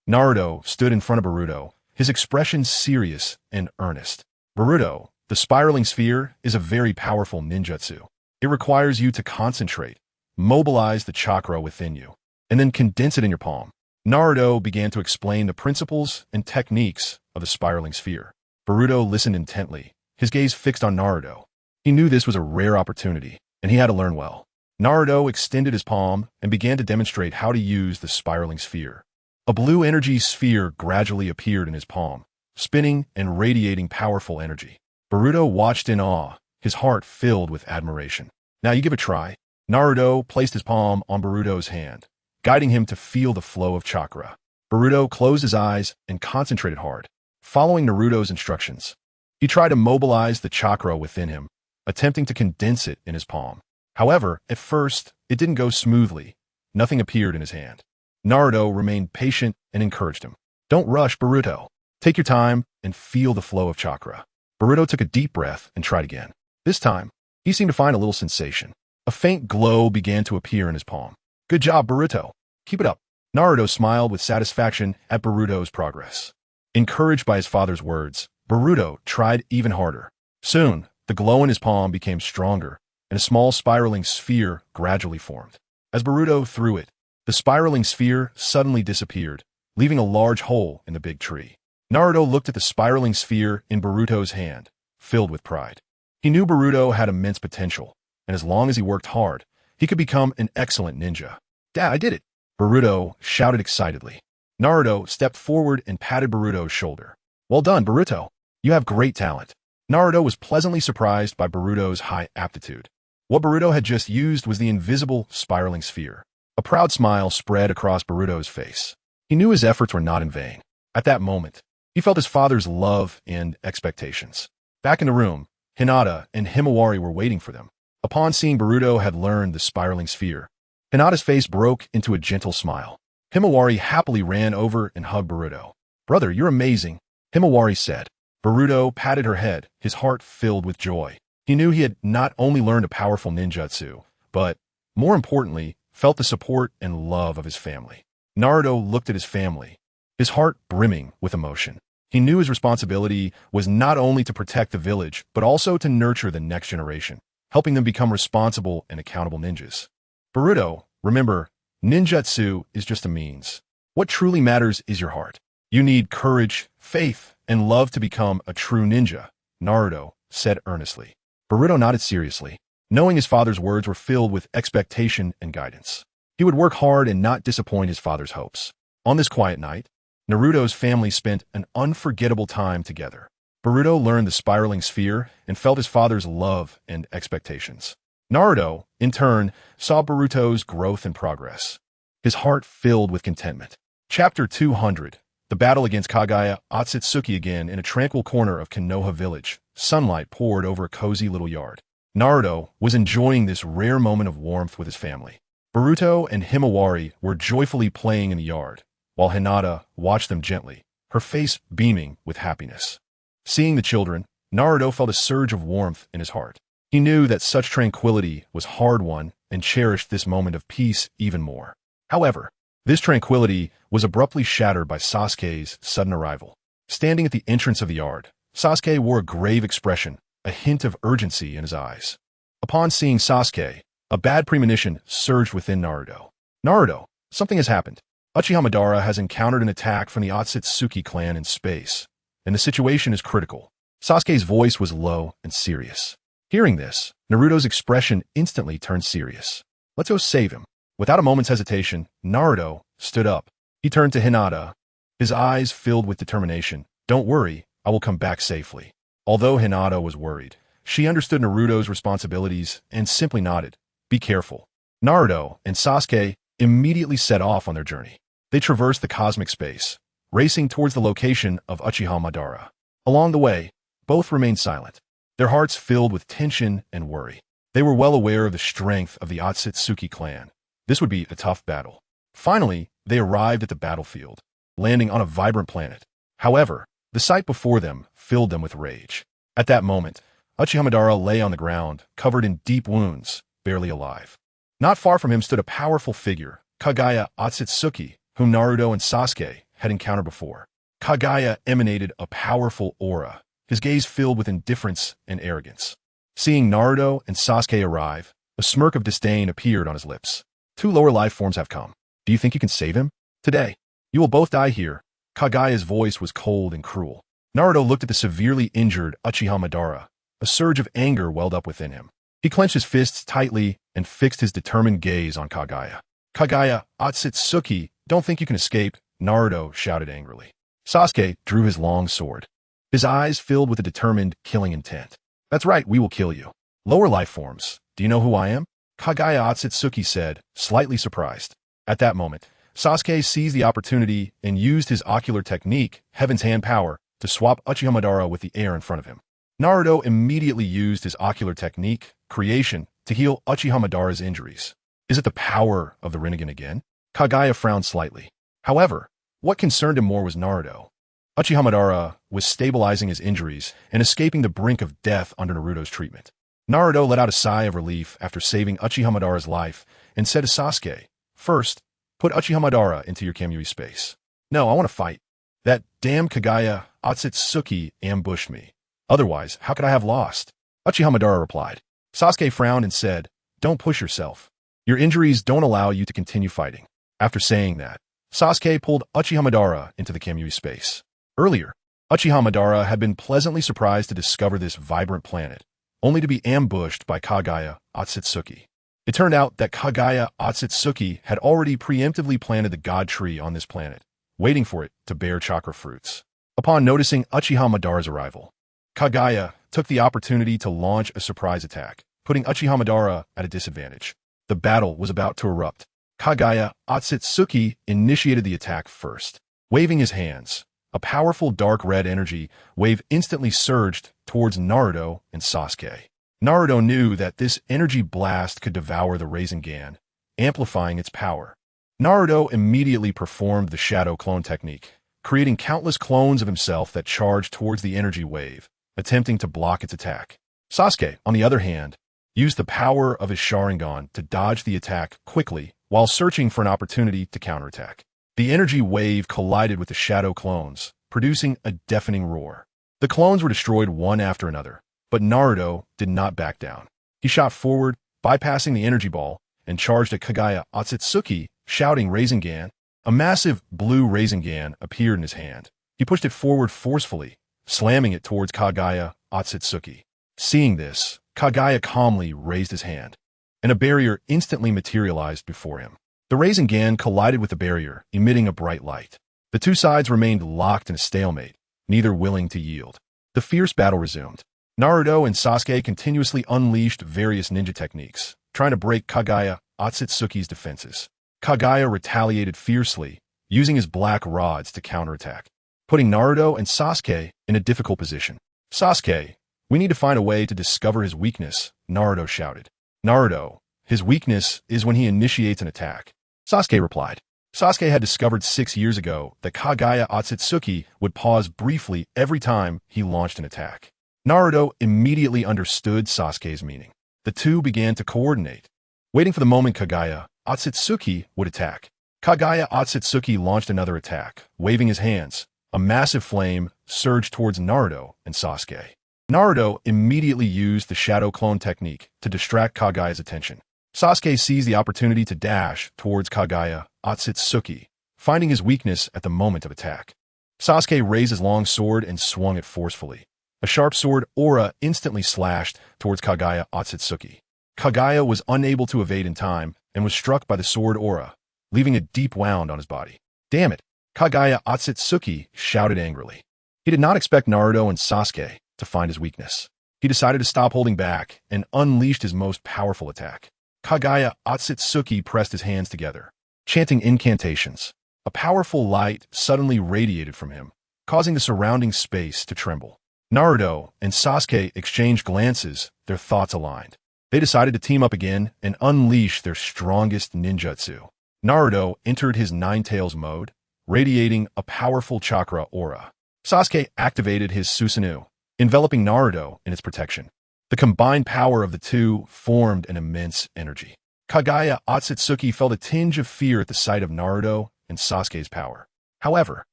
Speaker 1: Naruto stood in front of Boruto, his expression serious and earnest. "Boruto, the spiraling sphere is a very powerful ninjutsu. It requires you to concentrate, mobilize the chakra within you, and then condense it in your palm." Naruto began to explain the principles and techniques of the spiraling sphere. Boruto listened intently, his gaze fixed on Naruto. He knew this was a rare opportunity, and he had to learn well. Naruto extended his palm and began to demonstrate how to use the spiraling sphere. A blue energy sphere gradually appeared in his palm, spinning and radiating powerful energy. Boruto watched in awe, his heart filled with admiration. "Now you give it a try." Naruto placed his palm on Boruto's hand, guiding him to feel the flow of chakra. Boruto closed his eyes and concentrated hard, following Naruto's instructions. He tried to mobilize the chakra within him, attempting to condense it in his palm. However, at first, it didn't go smoothly. Nothing appeared in his hand. Naruto remained patient and encouraged him. "Don't rush, Boruto. Take your time and feel the flow of chakra." Boruto took a deep breath and tried again. This time, he seemed to find a little sensation. A faint glow began to appear in his palm. "Good job, Boruto." Keep it up. Naruto smiled with satisfaction at Boruto's progress. Encouraged by his father's words, Boruto tried even harder. Soon, the glow in his palm became stronger, and a small spiraling sphere gradually formed. As Boruto threw it, the spiraling sphere suddenly disappeared, leaving a large hole in the big tree. Naruto looked at the spiraling sphere in Boruto's hand, filled with pride. He knew Boruto had immense potential, and as long as he worked hard, he could become an excellent ninja. Dad, I did it! Boruto shouted excitedly. Naruto stepped forward and patted Boruto's shoulder. Well done, Boruto. You have great talent. Naruto was pleasantly surprised by Boruto's high aptitude. What Boruto had just used was the invisible spiraling sphere. A proud smile spread across Boruto's face. He knew his efforts were not in vain. At that moment, he felt his father's love and expectations. Back in the room, Hinata and Himawari were waiting for them. Upon seeing Boruto had learned the spiraling sphere, Hinata's face broke into a gentle smile. Himawari happily ran over and hugged Boruto. Brother, you're amazing, Himawari said. Boruto patted her head, his heart filled with joy. He knew he had not only learned a powerful ninjutsu, but, more importantly, felt the support and love of his family. Naruto looked at his family, his heart brimming with emotion. He knew his responsibility was not only to protect the village, but also to nurture the next generation, helping them become responsible and accountable ninjas. Boruto, remember, ninjutsu is just a means. What truly matters is your heart. You need courage, faith, and love to become a true ninja, Naruto said earnestly. Boruto nodded seriously, knowing his father's words were filled with expectation and guidance. He would work hard and not disappoint his father's hopes. On this quiet night, Naruto's family spent an unforgettable time together. Boruto learned the spiraling sphere and felt his father's love and expectations. Naruto, in turn, saw Boruto's growth and progress. His heart filled with contentment. Chapter 200. The battle against Kagaya Otsutsuki again in a tranquil corner of Konoha village. Sunlight poured over a cozy little yard. Naruto was enjoying this rare moment of warmth with his family. Boruto and Himawari were joyfully playing in the yard, while Hinata watched them gently, her face beaming with happiness. Seeing the children, Naruto felt a surge of warmth in his heart. He knew that such tranquility was hard-won and cherished this moment of peace even more. However, this tranquility was abruptly shattered by Sasuke's sudden arrival. Standing at the entrance of the yard, Sasuke wore a grave expression, a hint of urgency in his eyes. Upon seeing Sasuke, a bad premonition surged within Naruto. Naruto, something has happened. Uchiha Madara has encountered an attack from the Otsutsuki clan in space, and the situation is critical. Sasuke's voice was low and serious. Hearing this, Naruto's expression instantly turned serious. Let's go save him. Without a moment's hesitation, Naruto stood up. He turned to Hinata, his eyes filled with determination. Don't worry, I will come back safely. Although Hinata was worried, she understood Naruto's responsibilities and simply nodded. Be careful. Naruto and Sasuke immediately set off on their journey. They traversed the cosmic space, racing towards the location of Uchiha Madara. Along the way, both remained silent, their hearts filled with tension and worry. They were well aware of the strength of the Otsutsuki clan. This would be a tough battle. Finally, they arrived at the battlefield, landing on a vibrant planet. However, the sight before them filled them with rage. At that moment, Uchiha Madara lay on the ground, covered in deep wounds, barely alive. Not far from him stood a powerful figure, Kagaya Otsutsuki, whom Naruto and Sasuke had encountered before. Kagaya emanated a powerful aura, his gaze filled with indifference and arrogance. Seeing Naruto and Sasuke arrive, a smirk of disdain appeared on his lips. Two lower life forms have come. Do you think you can save him? Today, you will both die here. Kagaya's voice was cold and cruel. Naruto looked at the severely injured Uchiha Madara. A surge of anger welled up within him. He clenched his fists tightly and fixed his determined gaze on Kagaya. Kagaya Otsutsuki, don't think you can escape, Naruto shouted angrily. Sasuke drew his long sword, his eyes filled with a determined, killing intent. That's right, we will kill you. Lower life forms, do you know who I am? Kagaya Otsutsuki said, slightly surprised. At that moment, Sasuke seized the opportunity and used his ocular technique, Heaven's Hand Power, to swap Uchiha Madara with the air in front of him. Naruto immediately used his ocular technique, Creation, to heal Uchiha Madara's injuries. Is it the power of the Rinnegan again? Kagaya frowned slightly. However, what concerned him more was Naruto. Uchiha Madara was stabilizing his injuries and escaping the brink of death under Naruto's treatment. Naruto let out a sigh of relief after saving Uchiha Madara's life and said to Sasuke, First, Put Uchiha Madara into your Kamui space. No, I want to fight. That damn Kagaya Otsutsuki ambushed me. Otherwise, how could I have lost? Uchiha Madara replied. Sasuke frowned and said, don't push yourself. Your injuries don't allow you to continue fighting. After saying that, Sasuke pulled Uchiha Madara into the Kamui space. Earlier, Uchiha Madara had been pleasantly surprised to discover this vibrant planet, only to be ambushed by Kagaya Otsutsuki. It turned out that Kagaya Otsutsuki had already preemptively planted the God Tree on this planet, waiting for it to bear chakra fruits. Upon noticing Uchiha Madara's arrival, Kagaya took the opportunity to launch a surprise attack, putting Uchiha Madara at a disadvantage. The battle was about to erupt. Kagaya Otsutsuki initiated the attack first. Waving his hands, a powerful dark red energy wave instantly surged towards Naruto and Sasuke. Naruto knew that this energy blast could devour the Rasengan, amplifying its power. Naruto immediately performed the shadow clone technique, creating countless clones of himself that charged towards the energy wave, attempting to block its attack. Sasuke, on the other hand, used the power of his Sharingan to dodge the attack quickly while searching for an opportunity to counterattack. The energy wave collided with the shadow clones, producing a deafening roar. The clones were destroyed one after another, but Naruto did not back down. He shot forward, bypassing the energy ball, and charged at Kagaya Otsutsuki, shouting Rasengan. A massive blue Rasengan appeared in his hand. He pushed it forward forcefully, slamming it towards Kagaya Otsutsuki. Seeing this, Kagaya calmly raised his hand, and a barrier instantly materialized before him. The Rasengan collided with the barrier, emitting a bright light. The two sides remained locked in a stalemate, neither willing to yield. The fierce battle resumed. Naruto and Sasuke continuously unleashed various ninja techniques, trying to break Kagaya Otsutsuki's defenses. Kagaya retaliated fiercely, using his black rods to counterattack, putting Naruto and Sasuke in a difficult position. Sasuke, we need to find a way to discover his weakness, Naruto shouted. Naruto, his weakness is when he initiates an attack. Sasuke replied. Sasuke had discovered 6 years ago that Kagaya Otsutsuki would pause briefly every time he launched an attack. Naruto immediately understood Sasuke's meaning. The two began to coordinate, waiting for the moment Kagaya Otsutsuki would attack. Kagaya Otsutsuki launched another attack, waving his hands. A massive flame surged towards Naruto and Sasuke. Naruto immediately used the shadow clone technique to distract Kagaya's attention. Sasuke seized the opportunity to dash towards Kagaya Otsutsuki, finding his weakness at the moment of attack. Sasuke raised his long sword and swung it forcefully. A sharp sword aura instantly slashed towards Kagaya Otsutsuki. Kagaya was unable to evade in time and was struck by the sword aura, leaving a deep wound on his body. Damn it! Kagaya Otsutsuki shouted angrily. He did not expect Naruto and Sasuke to find his weakness. He decided to stop holding back and unleashed his most powerful attack. Kagaya Otsutsuki pressed his hands together, chanting incantations. A powerful light suddenly radiated from him, causing the surrounding space to tremble. Naruto and Sasuke exchanged glances, their thoughts aligned. They decided to team up again and unleash their strongest ninjutsu. Naruto entered his Nine Tails mode, radiating a powerful chakra aura. Sasuke activated his Susanoo, enveloping Naruto in its protection. The combined power of the two formed an immense energy. Kagaya Otsutsuki felt a tinge of fear at the sight of Naruto and Sasuke's power. However,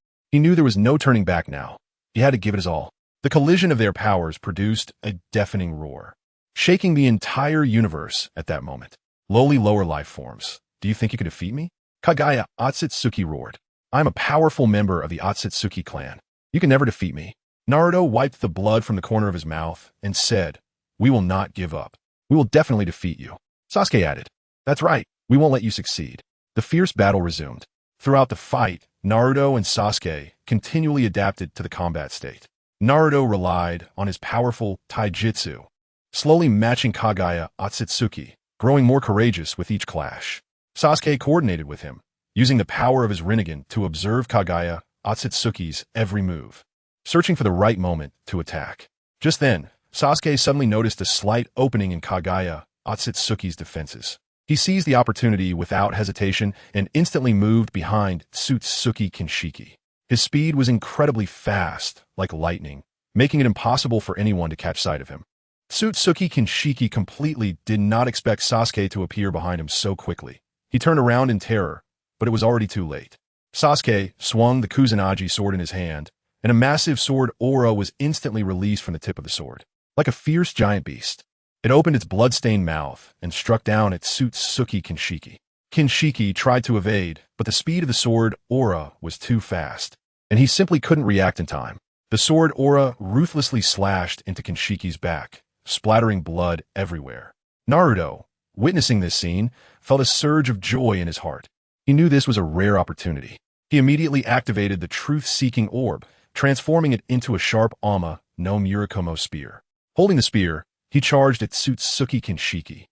Speaker 1: he knew there was no turning back now. He had to give it his all. The collision of their powers produced a deafening roar, shaking the entire universe at that moment. Lowly lower life forms, do you think you can defeat me? Kagaya Otsutsuki roared. I'm a powerful member of the Otsutsuki clan. You can never defeat me. Naruto wiped the blood from the corner of his mouth and said, we will not give up. We will definitely defeat you. Sasuke added, that's right, we won't let you succeed. The fierce battle resumed. Throughout the fight, Naruto and Sasuke continually adapted to the combat state. Naruto relied on his powerful taijutsu, slowly matching Kagaya Otsutsuki, growing more courageous with each clash. Sasuke coordinated with him, using the power of his Rinnegan to observe Kagaya Otsutsuki's every move, searching for the right moment to attack. Just then, Sasuke suddenly noticed a slight opening in Kagaya Otsutsuki's defenses. He seized the opportunity without hesitation and instantly moved behind Tsutsuki Kinshiki. His speed was incredibly fast, like lightning, making it impossible for anyone to catch sight of him. Tsutsuki Kinshiki completely did not expect Sasuke to appear behind him so quickly. He turned around in terror, but it was already too late. Sasuke swung the Kusanagi sword in his hand, and a massive sword aura was instantly released from the tip of the sword. Like a fierce giant beast, it opened its blood-stained mouth and struck down at Sutsuki Kinshiki. Kinshiki tried to evade, but the speed of the sword aura was too fast, and he simply couldn't react in time. The sword aura ruthlessly slashed into Kinshiki's back, splattering blood everywhere. Naruto, witnessing this scene, felt a surge of joy in his heart. He knew this was a rare opportunity. He immediately activated the truth-seeking orb, transforming it into a sharp Ama no Murakumo spear. Holding the spear, he charged at Sutsuki Kinshiki,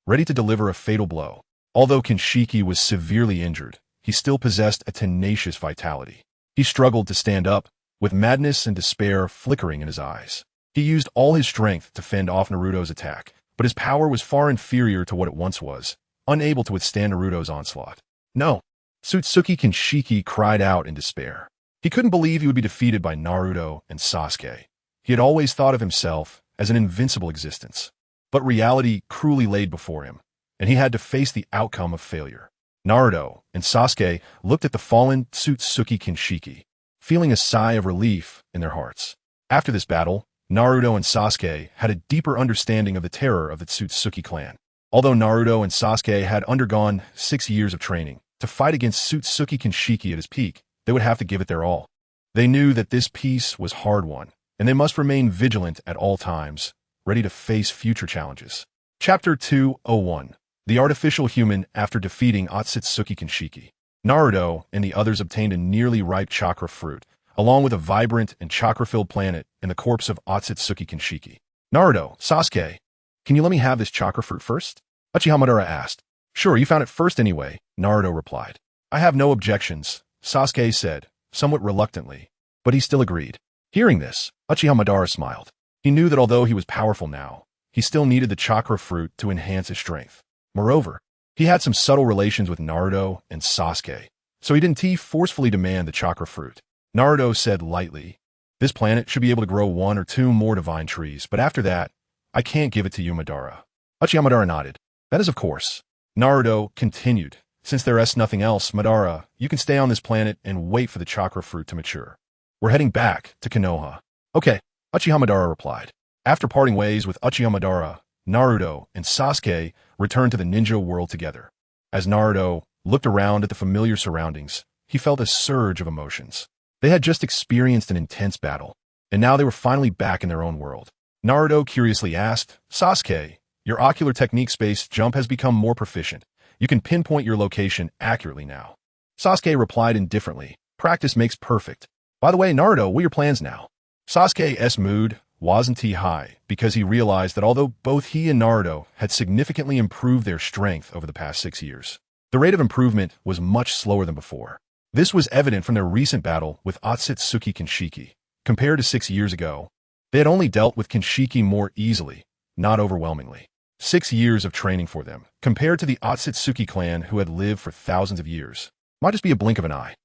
Speaker 1: ready to deliver a fatal blow. Although Kinshiki was severely injured, he still possessed a tenacious vitality. He struggled to stand up, with madness and despair flickering in his eyes. He used all his strength to fend off Naruto's attack, but his power was far inferior to what it once was, unable to withstand Naruto's onslaught. No! Sutsuki Kinshiki cried out in despair. He couldn't believe he would be defeated by Naruto and Sasuke. He had always thought of himself as an invincible existence. But reality cruelly laid before him, and he had to face the outcome of failure. Naruto and Sasuke looked at the fallen Sutsuki Kinshiki, feeling a sigh of relief in their hearts. After this battle, Naruto and Sasuke had a deeper understanding of the terror of the Sutsuki clan. Although Naruto and Sasuke had undergone 6 years of training to fight against Sutsuki Kinshiki at his peak, they would have to give it their all. They knew that this peace was hard-won, and they must remain vigilant at all times, ready to face future challenges. Chapter 201. The Artificial Human After Defeating Otsutsuki Kinshiki. Naruto and the others obtained a nearly ripe chakra fruit, along with a vibrant and chakra-filled planet in the corpse of Otsutsuki Kinshiki. Naruto, Sasuke, can you let me have this chakra fruit first? Uchiha Madara asked. Sure, you found it first anyway, Naruto replied. I have no objections, Sasuke said, somewhat reluctantly, but he still agreed. Hearing this, Uchiha Madara smiled. He knew that although he was powerful now, he still needed the chakra fruit to enhance his strength. Moreover, he had some subtle relations with Naruto and Sasuke, so he didn't forcefully demand the chakra fruit. Naruto said lightly, this planet should be able to grow 1 or 2 more divine trees, but after that, I can't give it to you, Madara. Uchiha Madara nodded. That is of course. Naruto continued, since there is nothing else, Madara, you can stay on this planet and wait for the chakra fruit to mature. We're heading back to Konoha. Okay, Uchiha Madara replied. After parting ways with Uchiha Madara, Naruto and Sasuke returned to the ninja world together. As Naruto looked around at the familiar surroundings, he felt a surge of emotions. They had just experienced an intense battle, and now they were finally back in their own world. Naruto curiously asked, Sasuke, your ocular technique space jump has become more proficient. You can pinpoint your location accurately now. Sasuke replied indifferently, practice makes perfect. By the way, Naruto, what are your plans now? Sasuke's mood wasn't high because he realized that although both he and Naruto had significantly improved their strength over the past 6 years, the rate of improvement was much slower than before. This was evident from their recent battle with Otsutsuki Kinshiki. Compared to 6 years ago, they had only dealt with Kinshiki more easily, not overwhelmingly. 6 years of training for them, compared to the Otsutsuki clan who had lived for thousands of years, might just be a blink of an eye.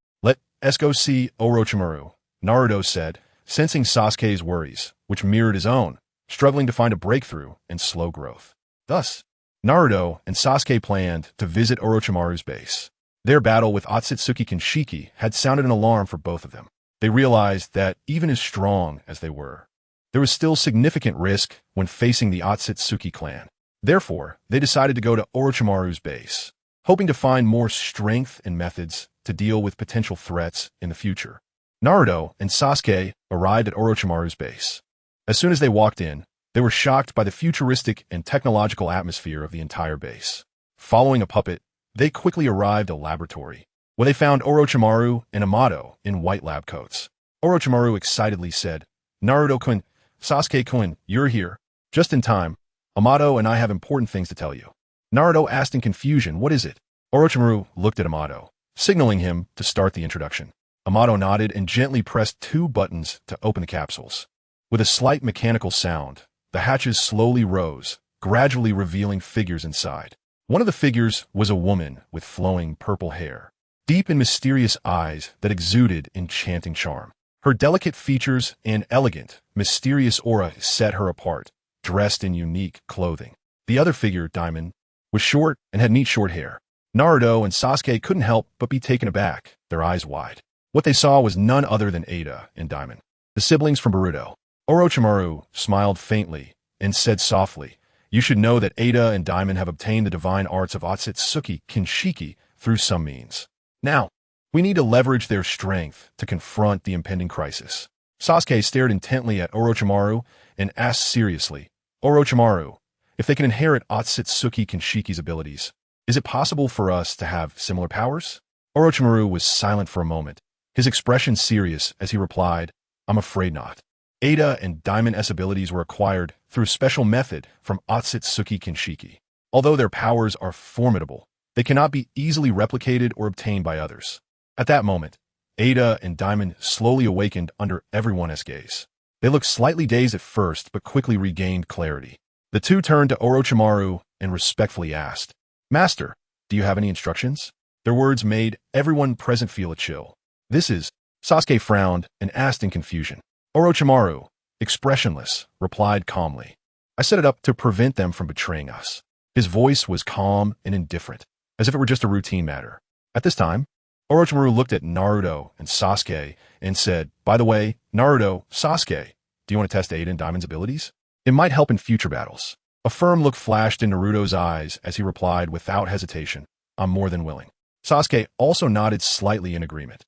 Speaker 1: Let's go see Orochimaru, Naruto said, sensing Sasuke's worries, which mirrored his own, struggling to find a breakthrough and slow growth. Thus, Naruto and Sasuke planned to visit Orochimaru's base. Their battle with Otsutsuki Kinshiki had sounded an alarm for both of them. They realized that even as strong as they were, there was still significant risk when facing the Otsutsuki clan. Therefore, they decided to go to Orochimaru's base, hoping to find more strength and methods to deal with potential threats in the future. Naruto and Sasuke arrived at Orochimaru's base. As soon as they walked in, they were shocked by the futuristic and technological atmosphere of the entire base. Following a puppet, they quickly arrived at a laboratory, where they found Orochimaru and Amato in white lab coats. Orochimaru excitedly said, Naruto-kun, Sasuke-kun, you're here. Just in time. Amato and I have important things to tell you. Naruto asked in confusion, what is it? Orochimaru looked at Amato, signaling him to start the introduction. Amato nodded and gently pressed 2 buttons to open the capsules. With a slight mechanical sound, the hatches slowly rose, gradually revealing figures inside. One of the figures was a woman with flowing purple hair, deep and mysterious eyes that exuded enchanting charm. Her delicate features and elegant, mysterious aura set her apart, dressed in unique clothing. The other figure, Diamond, was short and had neat short hair. Naruto and Sasuke couldn't help but be taken aback, their eyes wide. What they saw was none other than Ada and Diamond, the siblings from Boruto. Orochimaru smiled faintly and said softly, "You should know that Ada and Diamond have obtained the divine arts of Otsutsuki Kinshiki through some means. Now, we need to leverage their strength to confront the impending crisis." Sasuke stared intently at Orochimaru and asked seriously, "Orochimaru, if they can inherit Otsutsuki Kinshiki's abilities, is it possible for us to have similar powers?" Orochimaru was silent for a moment, his expression serious as he replied, "I'm afraid not. Ada and Diamond S abilities were acquired through a special method from Otsutsuki Kinshiki. Although their powers are formidable, they cannot be easily replicated or obtained by others." At that moment, Ada and Diamond slowly awakened under everyone's gaze. They looked slightly dazed at first, but quickly regained clarity. The two turned to Orochimaru and respectfully asked, "Master, do you have any instructions?" Their words made everyone present feel a chill. "This is..." Sasuke frowned and asked in confusion. Orochimaru, expressionless, replied calmly, "I set it up to prevent them from betraying us." His voice was calm and indifferent, as if it were just a routine matter. At this time, Orochimaru looked at Naruto and Sasuke and said, "By the way, Naruto, Sasuke, do you want to test Ada and Diamond's abilities? It might help in future battles." A firm look flashed in Naruto's eyes as he replied without hesitation, "I'm more than willing." Sasuke also nodded slightly in agreement.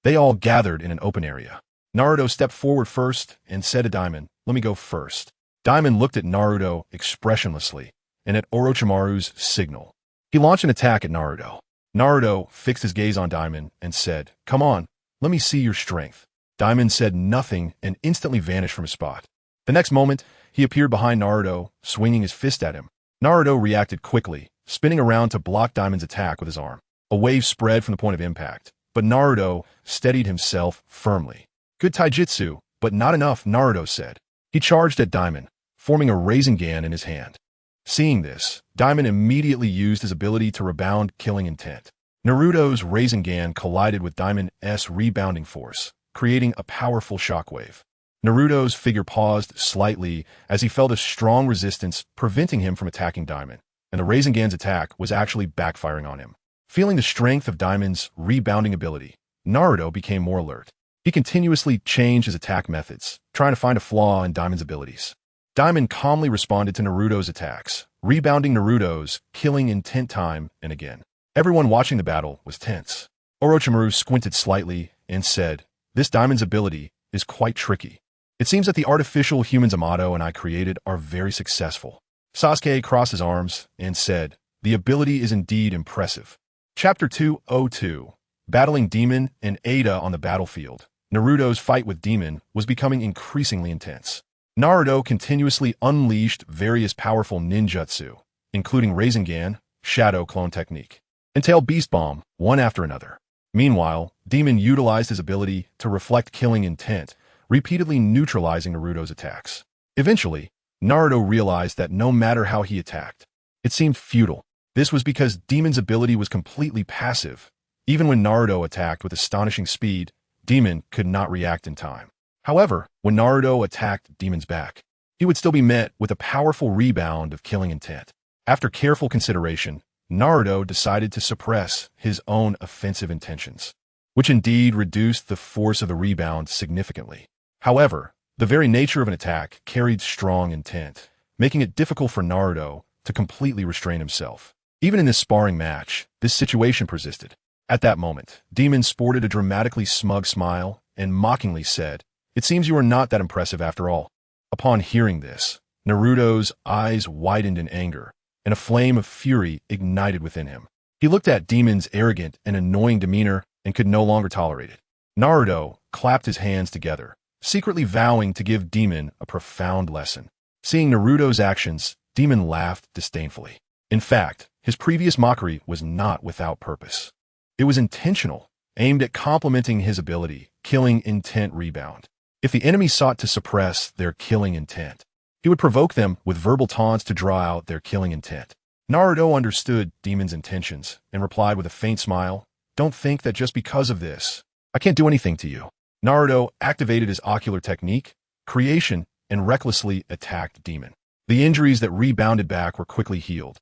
Speaker 1: They all gathered in an open area. Naruto stepped forward first and said to Diamond, "Let me go first." Diamond looked at Naruto expressionlessly and at Orochimaru's signal. He launched an attack at Naruto. Naruto fixed his gaze on Diamond and said, "Come on, let me see your strength." Diamond said nothing and instantly vanished from his spot. The next moment, he appeared behind Naruto, swinging his fist at him. Naruto reacted quickly, spinning around to block Diamond's attack with his arm. A wave spread from the point of impact, but Naruto steadied himself firmly. "Good taijutsu, but not enough," Naruto said. He charged at Diamond, forming a Rasengan in his hand. Seeing this, Diamond immediately used his ability to rebound killing intent. Naruto's Rasengan collided with Diamond's rebounding force, creating a powerful shockwave. Naruto's figure paused slightly as he felt a strong resistance preventing him from attacking Diamond, and the Rasengan's attack was actually backfiring on him. Feeling the strength of Diamond's rebounding ability, Naruto became more alert. He continuously changed his attack methods, trying to find a flaw in Diamond's abilities. Diamond calmly responded to Naruto's attacks, rebounding Naruto's killing intent time and again. Everyone watching the battle was tense. Orochimaru squinted slightly and said, "This Diamond's ability is quite tricky. It seems that the artificial humans Amato and I created are very successful." Sasuke crossed his arms and said, "The ability is indeed impressive." Chapter 202, Battling Demon and Ada on the Battlefield. Naruto's fight with Demon was becoming increasingly intense. Naruto continuously unleashed various powerful ninjutsu, including Rasengan, Shadow Clone Technique, and Tail Beast Bomb, one after another. Meanwhile, Demon utilized his ability to reflect killing intent, repeatedly neutralizing Naruto's attacks. Eventually, Naruto realized that no matter how he attacked, it seemed futile. This was because Demon's ability was completely passive. Even when Naruto attacked with astonishing speed, Demon could not react in time. However, when Naruto attacked Demon's back, he would still be met with a powerful rebound of killing intent. After careful consideration, Naruto decided to suppress his own offensive intentions, which indeed reduced the force of the rebound significantly. However, the very nature of an attack carried strong intent, making it difficult for Naruto to completely restrain himself. Even in this sparring match, this situation persisted. At that moment, Demon sported a dramatically smug smile and mockingly said, "It seems you are not that impressive after all." Upon hearing this, Naruto's eyes widened in anger, and a flame of fury ignited within him. He looked at Demon's arrogant and annoying demeanor and could no longer tolerate it. Naruto clapped his hands together, secretly vowing to give Demon a profound lesson. Seeing Naruto's actions, Demon laughed disdainfully. In fact, his previous mockery was not without purpose. It was intentional, aimed at complementing his ability, killing intent rebound. If the enemy sought to suppress their killing intent, he would provoke them with verbal taunts to draw out their killing intent. Naruto understood Demon's intentions and replied with a faint smile, "Don't think that just because of this, I can't do anything to you." Naruto activated his ocular technique, creation, and recklessly attacked Demon. The injuries that rebounded back were quickly healed.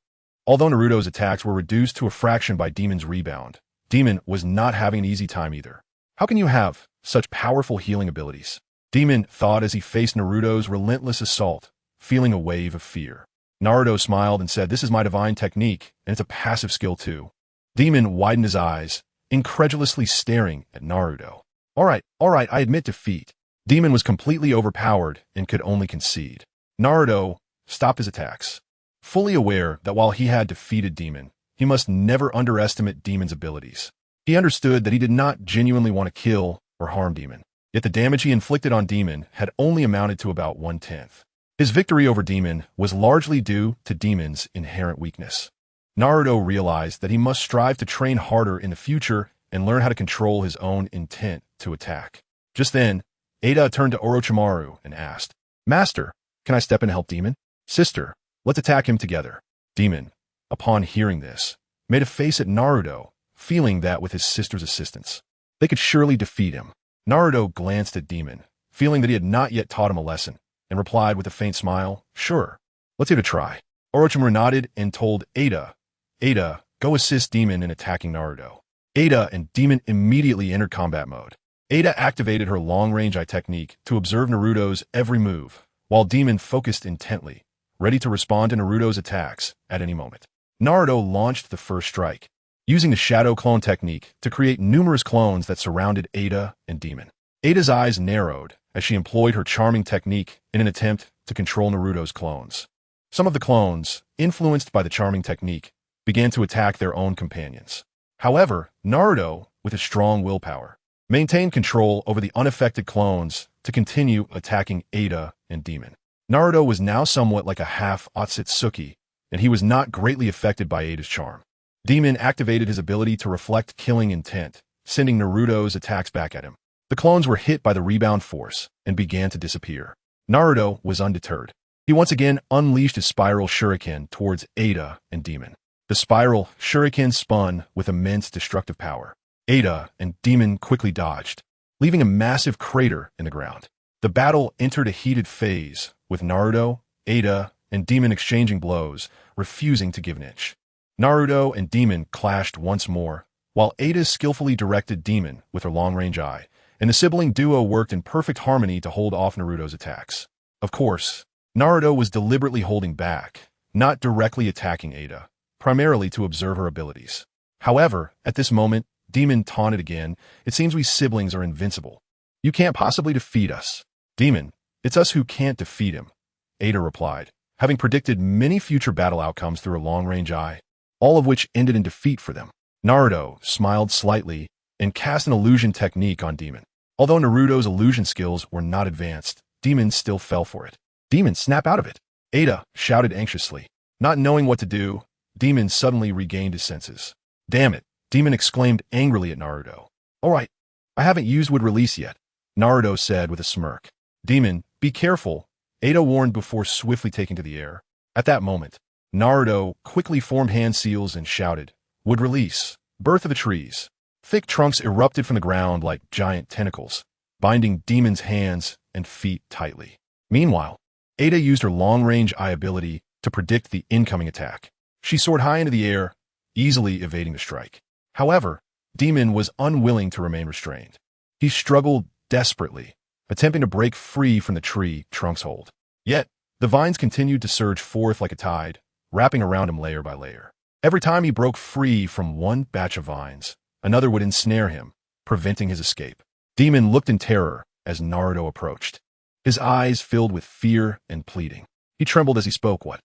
Speaker 1: Although Naruto's attacks were reduced to a fraction by Demon's rebound, Demon was not having an easy time either. How can you have such powerful healing abilities? Demon thought as he faced Naruto's relentless assault, feeling a wave of fear. Naruto smiled and said, "This is my divine technique, and it's a passive skill too." Demon widened his eyes, incredulously staring at Naruto. All right, I admit defeat." Demon was completely overpowered and could only concede. Naruto stopped his attacks, fully aware that while he had defeated Demon, he must never underestimate Demon's abilities. He understood that he did not genuinely want to kill or harm Demon, yet the damage he inflicted on Demon had only amounted to about 1/10. His victory over Demon was largely due to Demon's inherent weakness. Naruto realized that he must strive to train harder in the future and learn how to control his own intent to attack. Just then, Ada turned to Orochimaru and asked, "Master, can I step in and help Demon?" "Sister, let's attack him together." Demon, upon hearing this, made a face at Naruto, feeling that with his sister's assistance, they could surely defeat him. Naruto glanced at Demon, feeling that he had not yet taught him a lesson, and replied with a faint smile, "Sure, let's give it a try." Orochimaru nodded and told Ada, "Go assist Demon in attacking Naruto." Ada and Demon immediately entered combat mode. Ada activated her long-range eye technique to observe Naruto's every move, while Demon focused intently, ready to respond to Naruto's attacks at any moment. Naruto launched the first strike, using the shadow clone technique to create numerous clones that surrounded Ada and Demon. Ada's eyes narrowed as she employed her charming technique in an attempt to control Naruto's clones. Some of the clones, influenced by the charming technique, began to attack their own companions. However, Naruto, with his strong willpower, maintained control over the unaffected clones to continue attacking Ada and Demon. Naruto was now somewhat like a half Otsutsuki, and he was not greatly affected by Ada's charm. Demon activated his ability to reflect killing intent, sending Naruto's attacks back at him. The clones were hit by the rebound force and began to disappear. Naruto was undeterred. He once again unleashed his spiral shuriken towards Ada and Demon. The spiral shuriken spun with immense destructive power. Ada and Demon quickly dodged, leaving a massive crater in the ground. The battle entered a heated phase, with Naruto, Ada, and Demon exchanging blows, refusing to give an inch. Naruto and Demon clashed once more, while Ada skillfully directed Demon with her long-range eye, and the sibling duo worked in perfect harmony to hold off Naruto's attacks. Of course, Naruto was deliberately holding back, not directly attacking Ada, primarily to observe her abilities. However, at this moment, Demon taunted again, "It seems we siblings are invincible. You can't possibly defeat us." "Demon, it's us who can't defeat him," Ada replied, having predicted many future battle outcomes through her long-range eye, all of which ended in defeat for them. Naruto smiled slightly and cast an illusion technique on Demon. Although Naruto's illusion skills were not advanced, Demon still fell for it. "Demon, snap out of it!" Ada shouted anxiously. Not knowing what to do, Demon suddenly regained his senses. "Damn it!" Demon exclaimed angrily at Naruto. "All right, I haven't used wood release yet," Naruto said with a smirk. "Demon, be careful," Ada warned before swiftly taking to the air. At that moment, Naruto quickly formed hand seals and shouted, "Wood release, birth of the trees." Thick trunks erupted from the ground like giant tentacles, binding Demon's hands and feet tightly. Meanwhile, Ada used her long-range eye ability to predict the incoming attack. She soared high into the air, easily evading the strike. However, Demon was unwilling to remain restrained. He struggled desperately, attempting to break free from the tree trunk's hold. Yet, the vines continued to surge forth like a tide, wrapping around him layer by layer. Every time he broke free from one batch of vines, another would ensnare him, preventing his escape. Demon looked in terror as Naruto approached. His eyes filled with fear and pleading. He trembled as he spoke. What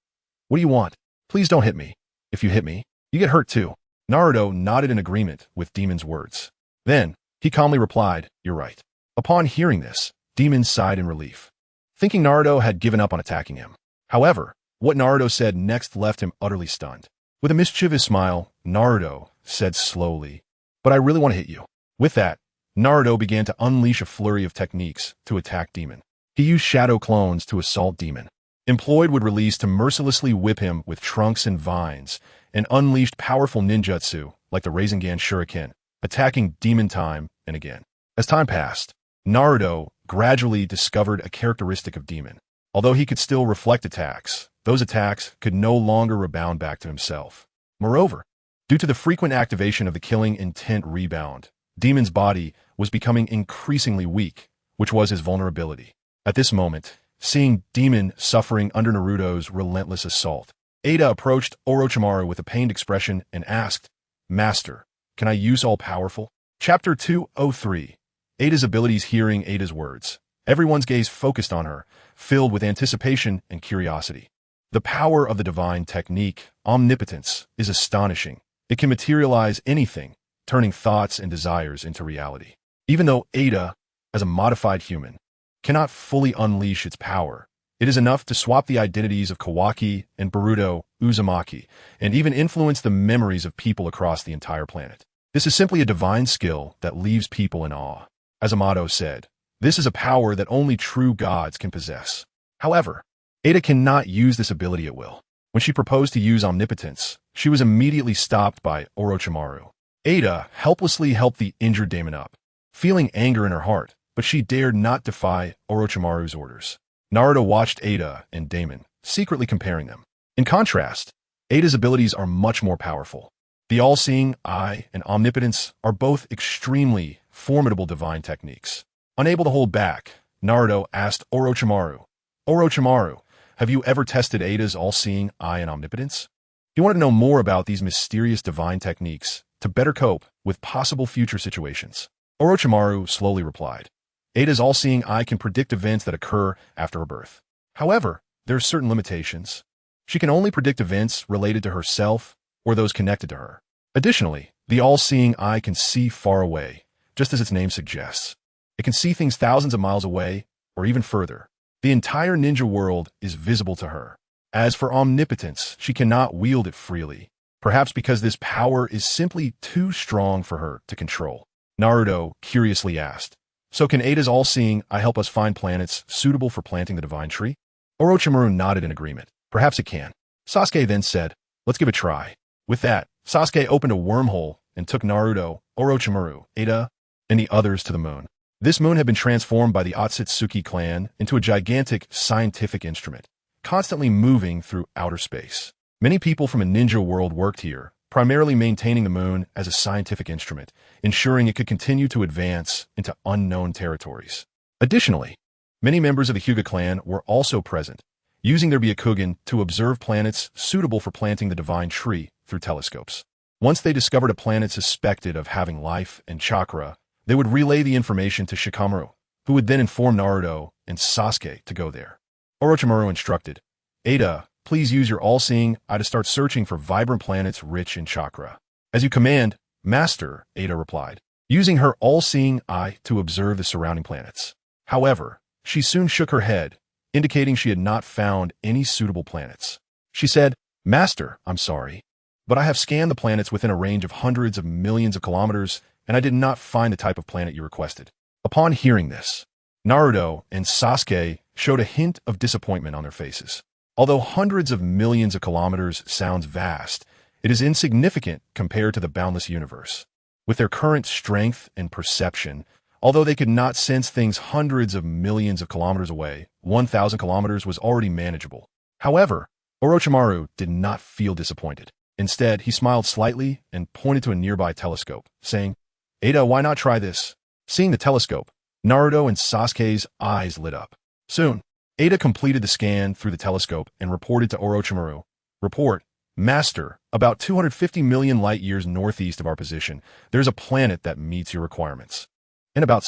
Speaker 1: do you want? Please don't hit me. If you hit me, you get hurt too." Naruto nodded in agreement with Demon's words. Then, he calmly replied, "You're right." Upon hearing this, Demon sighed in relief, thinking Naruto had given up on attacking him. However, what Naruto said next left him utterly stunned. With a mischievous smile, Naruto said slowly, "But I really want to hit you." With that, Naruto began to unleash a flurry of techniques to attack Demon. He used shadow clones to assault Demon, employed wood release to mercilessly whip him with trunks and vines, and unleashed powerful ninjutsu like the Rasengan Shuriken, attacking Demon time and again. As time passed, Naruto gradually discovered a characteristic of Demon. Although he could still reflect attacks, those attacks could no longer rebound back to himself. Moreover, due to the frequent activation of the killing intent rebound, Demon's body was becoming increasingly weak, which was his vulnerability. At this moment, seeing Demon suffering under Naruto's relentless assault, Ada approached Orochimaru with a pained expression and asked, "Master, can I use all-powerful?" Chapter 203. Ada's abilities. Hearing Ada's words, everyone's gaze focused on her, filled with anticipation and curiosity. The power of the divine technique, omnipotence, is astonishing. It can materialize anything, turning thoughts and desires into reality. Even though Ada, as a modified human, cannot fully unleash its power, it is enough to swap the identities of Kawaki and Boruto Uzumaki, and even influence the memories of people across the entire planet. This is simply a divine skill that leaves people in awe. As Amato said, this is a power that only true gods can possess. However, Ada cannot use this ability at will. When she proposed to use omnipotence, she was immediately stopped by Orochimaru. Ada helplessly helped the injured Daemon up, feeling anger in her heart, but she dared not defy Orochimaru's orders. Naruto watched Ada and Daemon, secretly comparing them. In contrast, Ada's abilities are much more powerful. The all-seeing eye and omnipotence are both extremely formidable divine techniques. Unable to hold back, Naruto asked Orochimaru, "Orochimaru, have you ever tested Ada's all-seeing eye and omnipotence?" He wanted to know more about these mysterious divine techniques to better cope with possible future situations. Orochimaru slowly replied, "Ada's all-seeing eye can predict events that occur after her birth. However, there are certain limitations. She can only predict events related to herself or those connected to her. Additionally, the all-seeing eye can see far away, just as its name suggests. It can see things thousands of miles away or even further. The entire ninja world is visible to her. As for omnipotence, she cannot wield it freely, perhaps because this power is simply too strong for her to control." Naruto curiously asked, "So can Ada's all-seeing eye help us find planets suitable for planting the divine tree?" Orochimaru nodded in agreement. "Perhaps it can." Sasuke then said, "Let's give it a try." With that, Sasuke opened a wormhole and took Naruto, Orochimaru, Ada, and the others to the moon. This moon had been transformed by the Otsutsuki clan into a gigantic scientific instrument, constantly moving through outer space. Many people from a ninja world worked here, primarily maintaining the moon as a scientific instrument, ensuring it could continue to advance into unknown territories. Additionally, many members of the Hyuga clan were also present, using their Byakugan to observe planets suitable for planting the divine tree through telescopes. Once they discovered a planet suspected of having life and chakra, they would relay the information to Shikamaru, who would then inform Naruto and Sasuke to go there. Orochimaru instructed, "Ada, please use your all-seeing eye to start searching for vibrant planets rich in chakra." "As you command, Master," Ada replied, using her all-seeing eye to observe the surrounding planets. However, she soon shook her head, indicating she had not found any suitable planets. She said, "Master, I'm sorry, but I have scanned the planets within a range of hundreds of millions of kilometers, and I did not find the type of planet you requested." Upon hearing this, Naruto and Sasuke showed a hint of disappointment on their faces. Although hundreds of millions of kilometers sounds vast, it is insignificant compared to the boundless universe. With their current strength and perception, although they could not sense things hundreds of millions of kilometers away, 1,000 kilometers was already manageable. However, Orochimaru did not feel disappointed. Instead, he smiled slightly and pointed to a nearby telescope, saying, "Ada, why not try this?" Seeing the telescope, Naruto and Sasuke's eyes lit up. Soon, Ada completed the scan through the telescope and reported to Orochimaru, "Report, Master, about 250 million light-years northeast of our position, there's a planet that meets your requirements. And about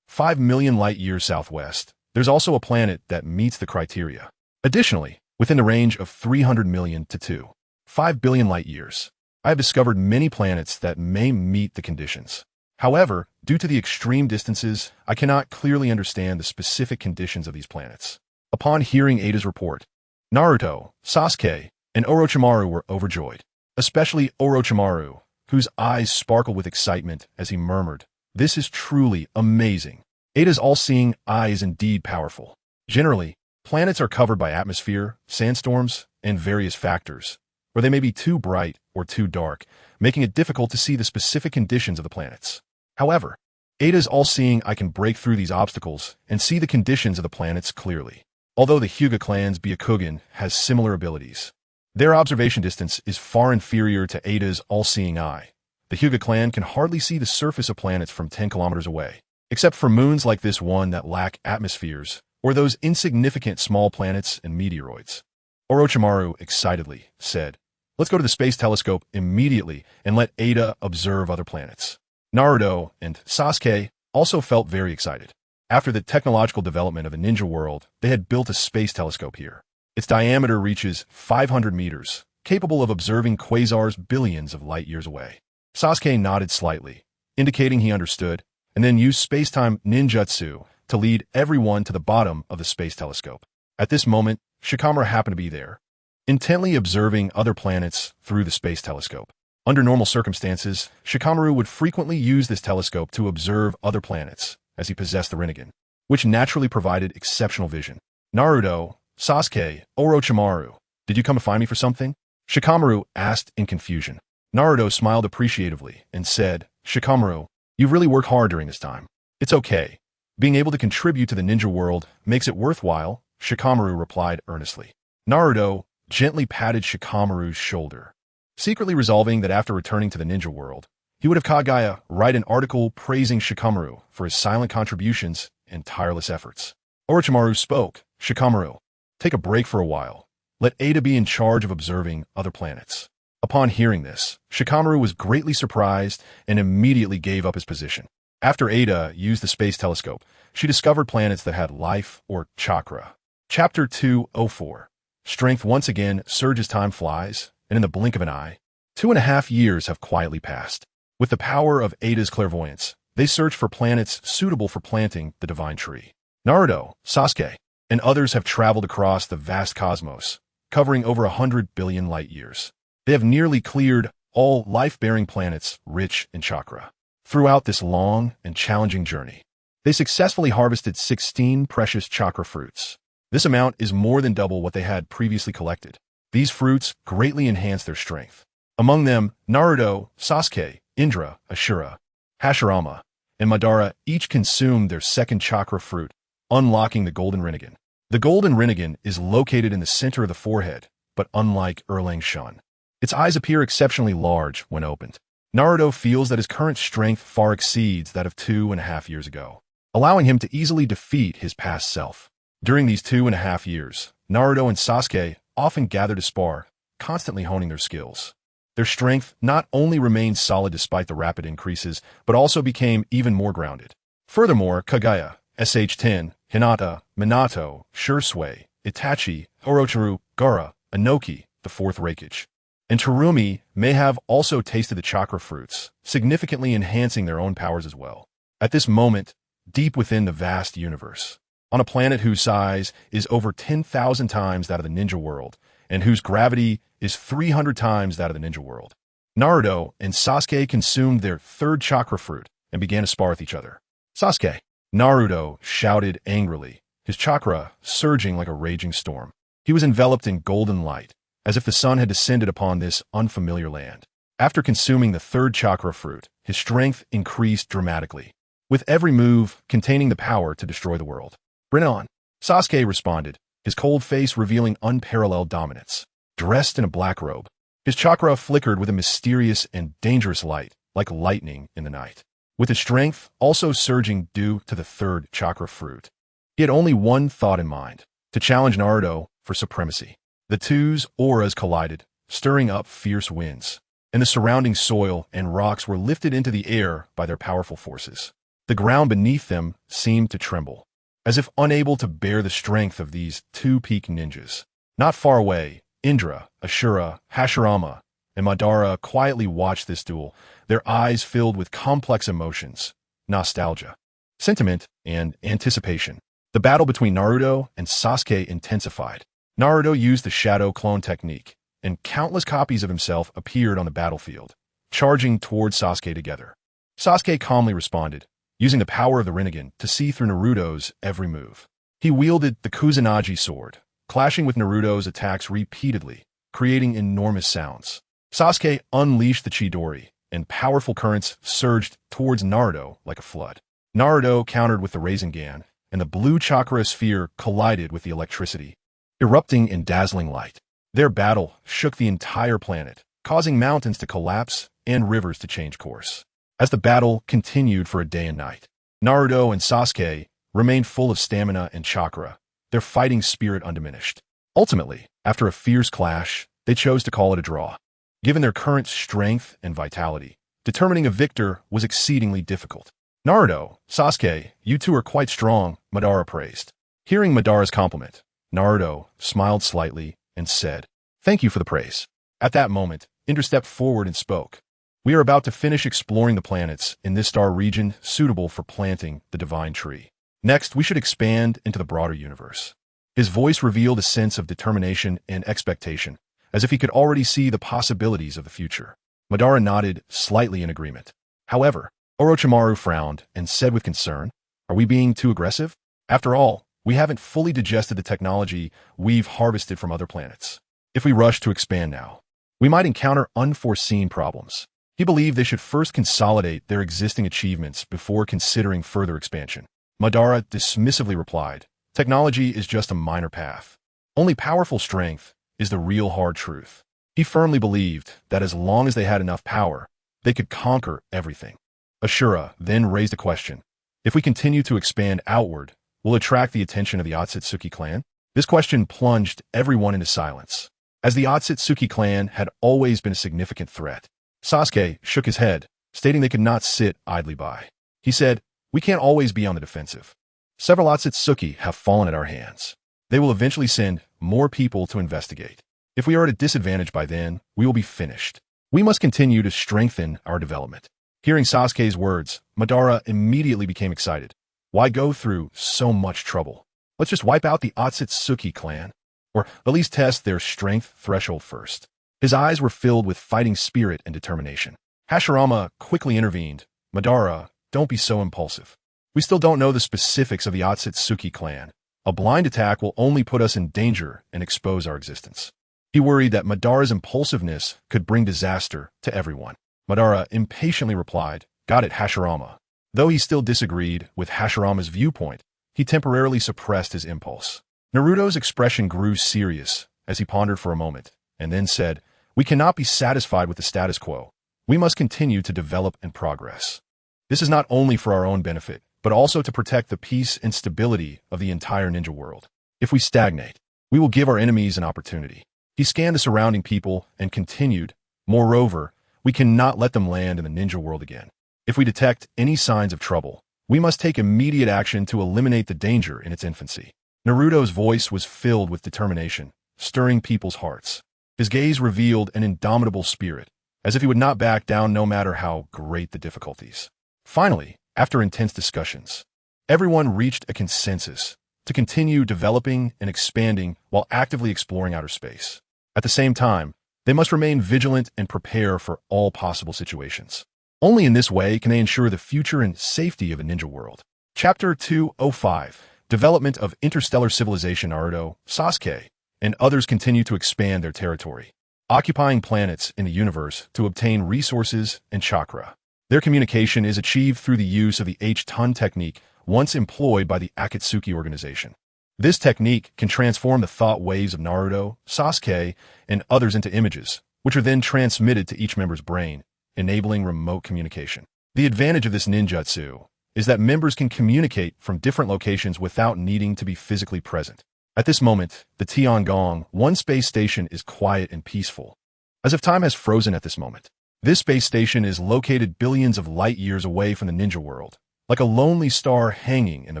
Speaker 1: 5 million light-years southwest, there's also a planet that meets the criteria. Additionally, within the range of 300 million to 5 billion light-years, I have discovered many planets that may meet the conditions. However, due to the extreme distances, I cannot clearly understand the specific conditions of these planets." Upon hearing Ada's report, Naruto, Sasuke, and Orochimaru were overjoyed, especially Orochimaru, whose eyes sparkled with excitement as he murmured, "This is truly amazing." Ada's all-seeing eye is indeed powerful. Generally, planets are covered by atmosphere, sandstorms, and various factors, or they may be too bright or too dark, making it difficult to see the specific conditions of the planets. However, Ada's all-seeing eye can break through these obstacles and see the conditions of the planets clearly. Although the Hyuga clan's Byakugan has similar abilities, their observation distance is far inferior to Ada's all-seeing eye. The Hyuga clan can hardly see the surface of planets from 10 kilometers away, except for moons like this one that lack atmospheres, or those insignificant small planets and meteoroids. Orochimaru excitedly said, "Let's go to the space telescope immediately and let Ada observe other planets." Naruto and Sasuke also felt very excited. After the technological development of the ninja world, they had built a space telescope here. Its diameter reaches 500 meters, capable of observing quasars billions of light years away. Sasuke nodded slightly, indicating he understood, and then used space-time ninjutsu to lead everyone to the bottom of the space telescope. At this moment, Shikamaru happened to be there, intently observing other planets through the space telescope. Under normal circumstances, Shikamaru would frequently use this telescope to observe other planets, as he possessed the Rinnegan, which naturally provided exceptional vision. "Naruto, Sasuke, Orochimaru, did you come to find me for something?" Shikamaru asked in confusion. Naruto smiled appreciatively and said, "Shikamaru, you've really worked hard during this time. It's okay. Being able to contribute to the ninja world makes it worthwhile," Shikamaru replied earnestly. Naruto gently patted Shikamaru's shoulder, secretly resolving that after returning to the ninja world, he would have Kaguya write an article praising Shikamaru for his silent contributions and tireless efforts. Orochimaru spoke, "Shikamaru, take a break for a while. Let Ada be in charge of observing other planets." Upon hearing this, Shikamaru was greatly surprised and immediately gave up his position. After Ada used the space telescope, she discovered planets that had life or chakra. Chapter 204. Strength once again surges. Time flies, and in the blink of an eye, 2.5 years have quietly passed. With the power of Ada's clairvoyance, they search for planets suitable for planting the divine tree. Naruto, Sasuke, and others have traveled across the vast cosmos, covering over 100 billion light years. They have nearly cleared all life-bearing planets rich in chakra. Throughout this long and challenging journey, they successfully harvested 16 precious chakra fruits. This amount is more than double what they had previously collected. These fruits greatly enhance their strength. Among them, Naruto, Sasuke, Indra, Ashura, Hashirama, and Madara each consumed their second chakra fruit, unlocking the Golden Rinnegan. The Golden Rinnegan is located in the center of the forehead, but unlike Erlang Shun, its eyes appear exceptionally large when opened. Naruto feels that his current strength far exceeds that of 2.5 years ago, allowing him to easily defeat his past self. During these 2.5 years, Naruto and Sasuke often gather to spar, constantly honing their skills. Their strength not only remained solid despite the rapid increases, but also became even more grounded. Furthermore, Kaguya, SH-10, Hinata, Minato, Shursui, Itachi, Orochimaru, Gaara, Inoki, the fourth Raikage, and Terumi may have also tasted the chakra fruits, significantly enhancing their own powers as well. At this moment, deep within the vast universe, on a planet whose size is over 10,000 times that of the ninja world, and whose gravity is 300 times that of the ninja world, Naruto and Sasuke consumed their third chakra fruit and began to spar with each other. "Sasuke!" Naruto shouted angrily, his chakra surging like a raging storm. He was enveloped in golden light, as if the sun had descended upon this unfamiliar land. After consuming the third chakra fruit, his strength increased dramatically, with every move containing the power to destroy the world. "Bring it on!" Sasuke responded, his cold face revealing unparalleled dominance. Dressed in a black robe, his chakra flickered with a mysterious and dangerous light, like lightning in the night. With his strength also surging due to the third chakra fruit, he had only one thought in mind: to challenge Naruto for supremacy. The two's auras collided, stirring up fierce winds, and the surrounding soil and rocks were lifted into the air by their powerful forces. The ground beneath them seemed to tremble, as if unable to bear the strength of these two peak ninjas. Not far away, Indra, Ashura, Hashirama, and Madara quietly watched this duel, their eyes filled with complex emotions, nostalgia, sentiment, and anticipation. The battle between Naruto and Sasuke intensified. Naruto used the shadow clone technique, and countless copies of himself appeared on the battlefield, charging towards Sasuke together. Sasuke calmly responded, using the power of the Rinnegan to see through Naruto's every move. He wielded the Kusanagi sword, clashing with Naruto's attacks repeatedly, creating enormous sounds. Sasuke unleashed the Chidori, and powerful currents surged towards Naruto like a flood. Naruto countered with the Rasengan, and the blue chakra sphere collided with the electricity, erupting in dazzling light. Their battle shook the entire planet, causing mountains to collapse and rivers to change course. As the battle continued for a day and night, Naruto and Sasuke remained full of stamina and chakra, their fighting spirit undiminished. Ultimately, after a fierce clash, they chose to call it a draw. Given their current strength and vitality, determining a victor was exceedingly difficult. Naruto, Sasuke, you two are quite strong, Madara praised. Hearing Madara's compliment, Naruto smiled slightly and said, "Thank you for the praise." At that moment, Indra stepped forward and spoke. "We are about to finish exploring the planets in this star region suitable for planting the divine tree. Next, we should expand into the broader universe." His voice revealed a sense of determination and expectation, as if he could already see the possibilities of the future. Madara nodded slightly in agreement. However, Orochimaru frowned and said with concern, "Are we being too aggressive? After all, we haven't fully digested the technology we've harvested from other planets. If we rush to expand now, we might encounter unforeseen problems." He believed they should first consolidate their existing achievements before considering further expansion. Madara dismissively replied, "Technology is just a minor path. Only powerful strength is the real hard truth." He firmly believed that as long as they had enough power, they could conquer everything. Ashura then raised a question. "If we continue to expand outward, will it attract the attention of the Otsutsuki clan?" This question plunged everyone into silence, as the Otsutsuki clan had always been a significant threat. Sasuke shook his head, stating they could not sit idly by. He said, "We can't always be on the defensive. Several Otsutsuki have fallen at our hands. They will eventually send more people to investigate. If we are at a disadvantage by then, we will be finished. We must continue to strengthen our development." Hearing Sasuke's words, Madara immediately became excited. Why go through so much trouble? Let's just wipe out the Otsutsuki clan, or at least test their strength threshold first. His eyes were filled with fighting spirit and determination. Hashirama quickly intervened. "Madara, don't be so impulsive. We still don't know the specifics of the Otsutsuki clan. A blind attack will only put us in danger and expose our existence." He worried that Madara's impulsiveness could bring disaster to everyone. Madara impatiently replied, "Got it, Hashirama." Though he still disagreed with Hashirama's viewpoint, he temporarily suppressed his impulse. Naruto's expression grew serious as he pondered for a moment, and then said, "We cannot be satisfied with the status quo. We must continue to develop and progress. This is not only for our own benefit, but also to protect the peace and stability of the entire ninja world. If we stagnate, we will give our enemies an opportunity." He scanned the surrounding people and continued, "Moreover, we cannot let them land in the ninja world again. If we detect any signs of trouble, we must take immediate action to eliminate the danger in its infancy." Naruto's voice was filled with determination, stirring people's hearts. His gaze revealed an indomitable spirit, as if he would not back down no matter how great the difficulties. Finally, after intense discussions, everyone reached a consensus to continue developing and expanding while actively exploring outer space. At the same time, they must remain vigilant and prepare for all possible situations. Only in this way can they ensure the future and safety of a ninja world. Chapter 205, Development of Interstellar Civilization. Naruto, Sasuke, and others continue to expand their territory, occupying planets in the universe to obtain resources and chakra. Their communication is achieved through the use of the H-ton technique once employed by the Akatsuki organization. This technique can transform the thought waves of Naruto, Sasuke, and others into images, which are then transmitted to each member's brain, enabling remote communication. The advantage of this ninjutsu is that members can communicate from different locations without needing to be physically present. At this moment, the Tiangong 1 space station is quiet and peaceful, as if time has frozen at this moment. This space station is located billions of light years away from the ninja world, like a lonely star hanging in a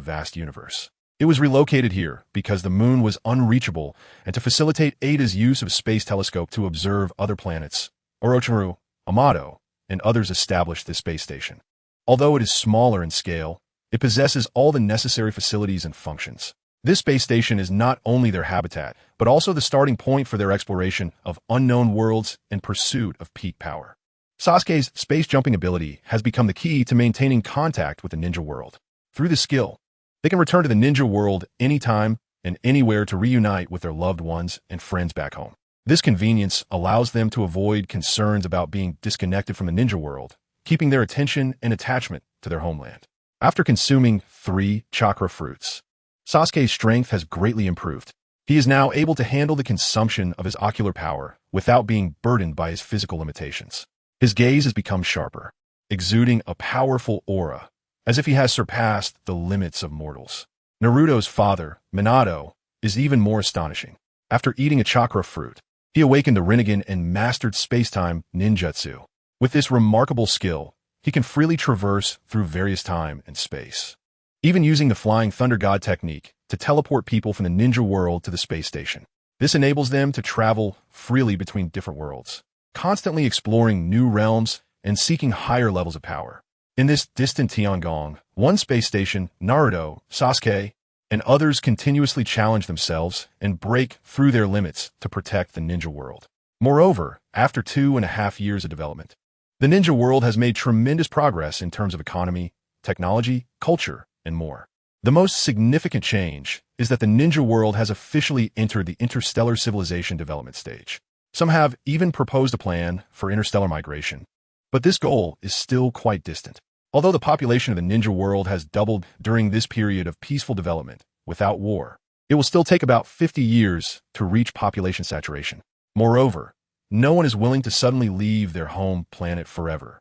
Speaker 1: vast universe. It was relocated here because the moon was unreachable, and to facilitate Ada's use of a space telescope to observe other planets, Orochimaru, Amato, and others established this space station. Although it is smaller in scale, it possesses all the necessary facilities and functions. This space station is not only their habitat, but also the starting point for their exploration of unknown worlds and pursuit of peak power. Sasuke's space jumping ability has become the key to maintaining contact with the ninja world. Through this skill, they can return to the ninja world anytime and anywhere to reunite with their loved ones and friends back home. This convenience allows them to avoid concerns about being disconnected from the ninja world, keeping their attention and attachment to their homeland. After consuming 3 chakra fruits, Sasuke's strength has greatly improved. He is now able to handle the consumption of his ocular power without being burdened by his physical limitations. His gaze has become sharper, exuding a powerful aura, as if he has surpassed the limits of mortals. Naruto's father, Minato, is even more astonishing. After eating a chakra fruit, he awakened the Rinnegan and mastered space-time ninjutsu. With this remarkable skill, he can freely traverse through various time and space, even using the Flying Thunder God technique to teleport people from the ninja world to the space station. This enables them to travel freely between different worlds, constantly exploring new realms and seeking higher levels of power. In this distant Tiangong, one space station, Naruto, Sasuke, and others continuously challenge themselves and break through their limits to protect the ninja world. Moreover, after 2.5 years of development, the ninja world has made tremendous progress in terms of economy, technology, culture, and more. The most significant change is that the ninja world has officially entered the interstellar civilization development stage. Some have even proposed a plan for interstellar migration, but this goal is still quite distant. Although the population of the ninja world has doubled during this period of peaceful development without war, it will still take about 50 years to reach population saturation. Moreover, no one is willing to suddenly leave their home planet forever.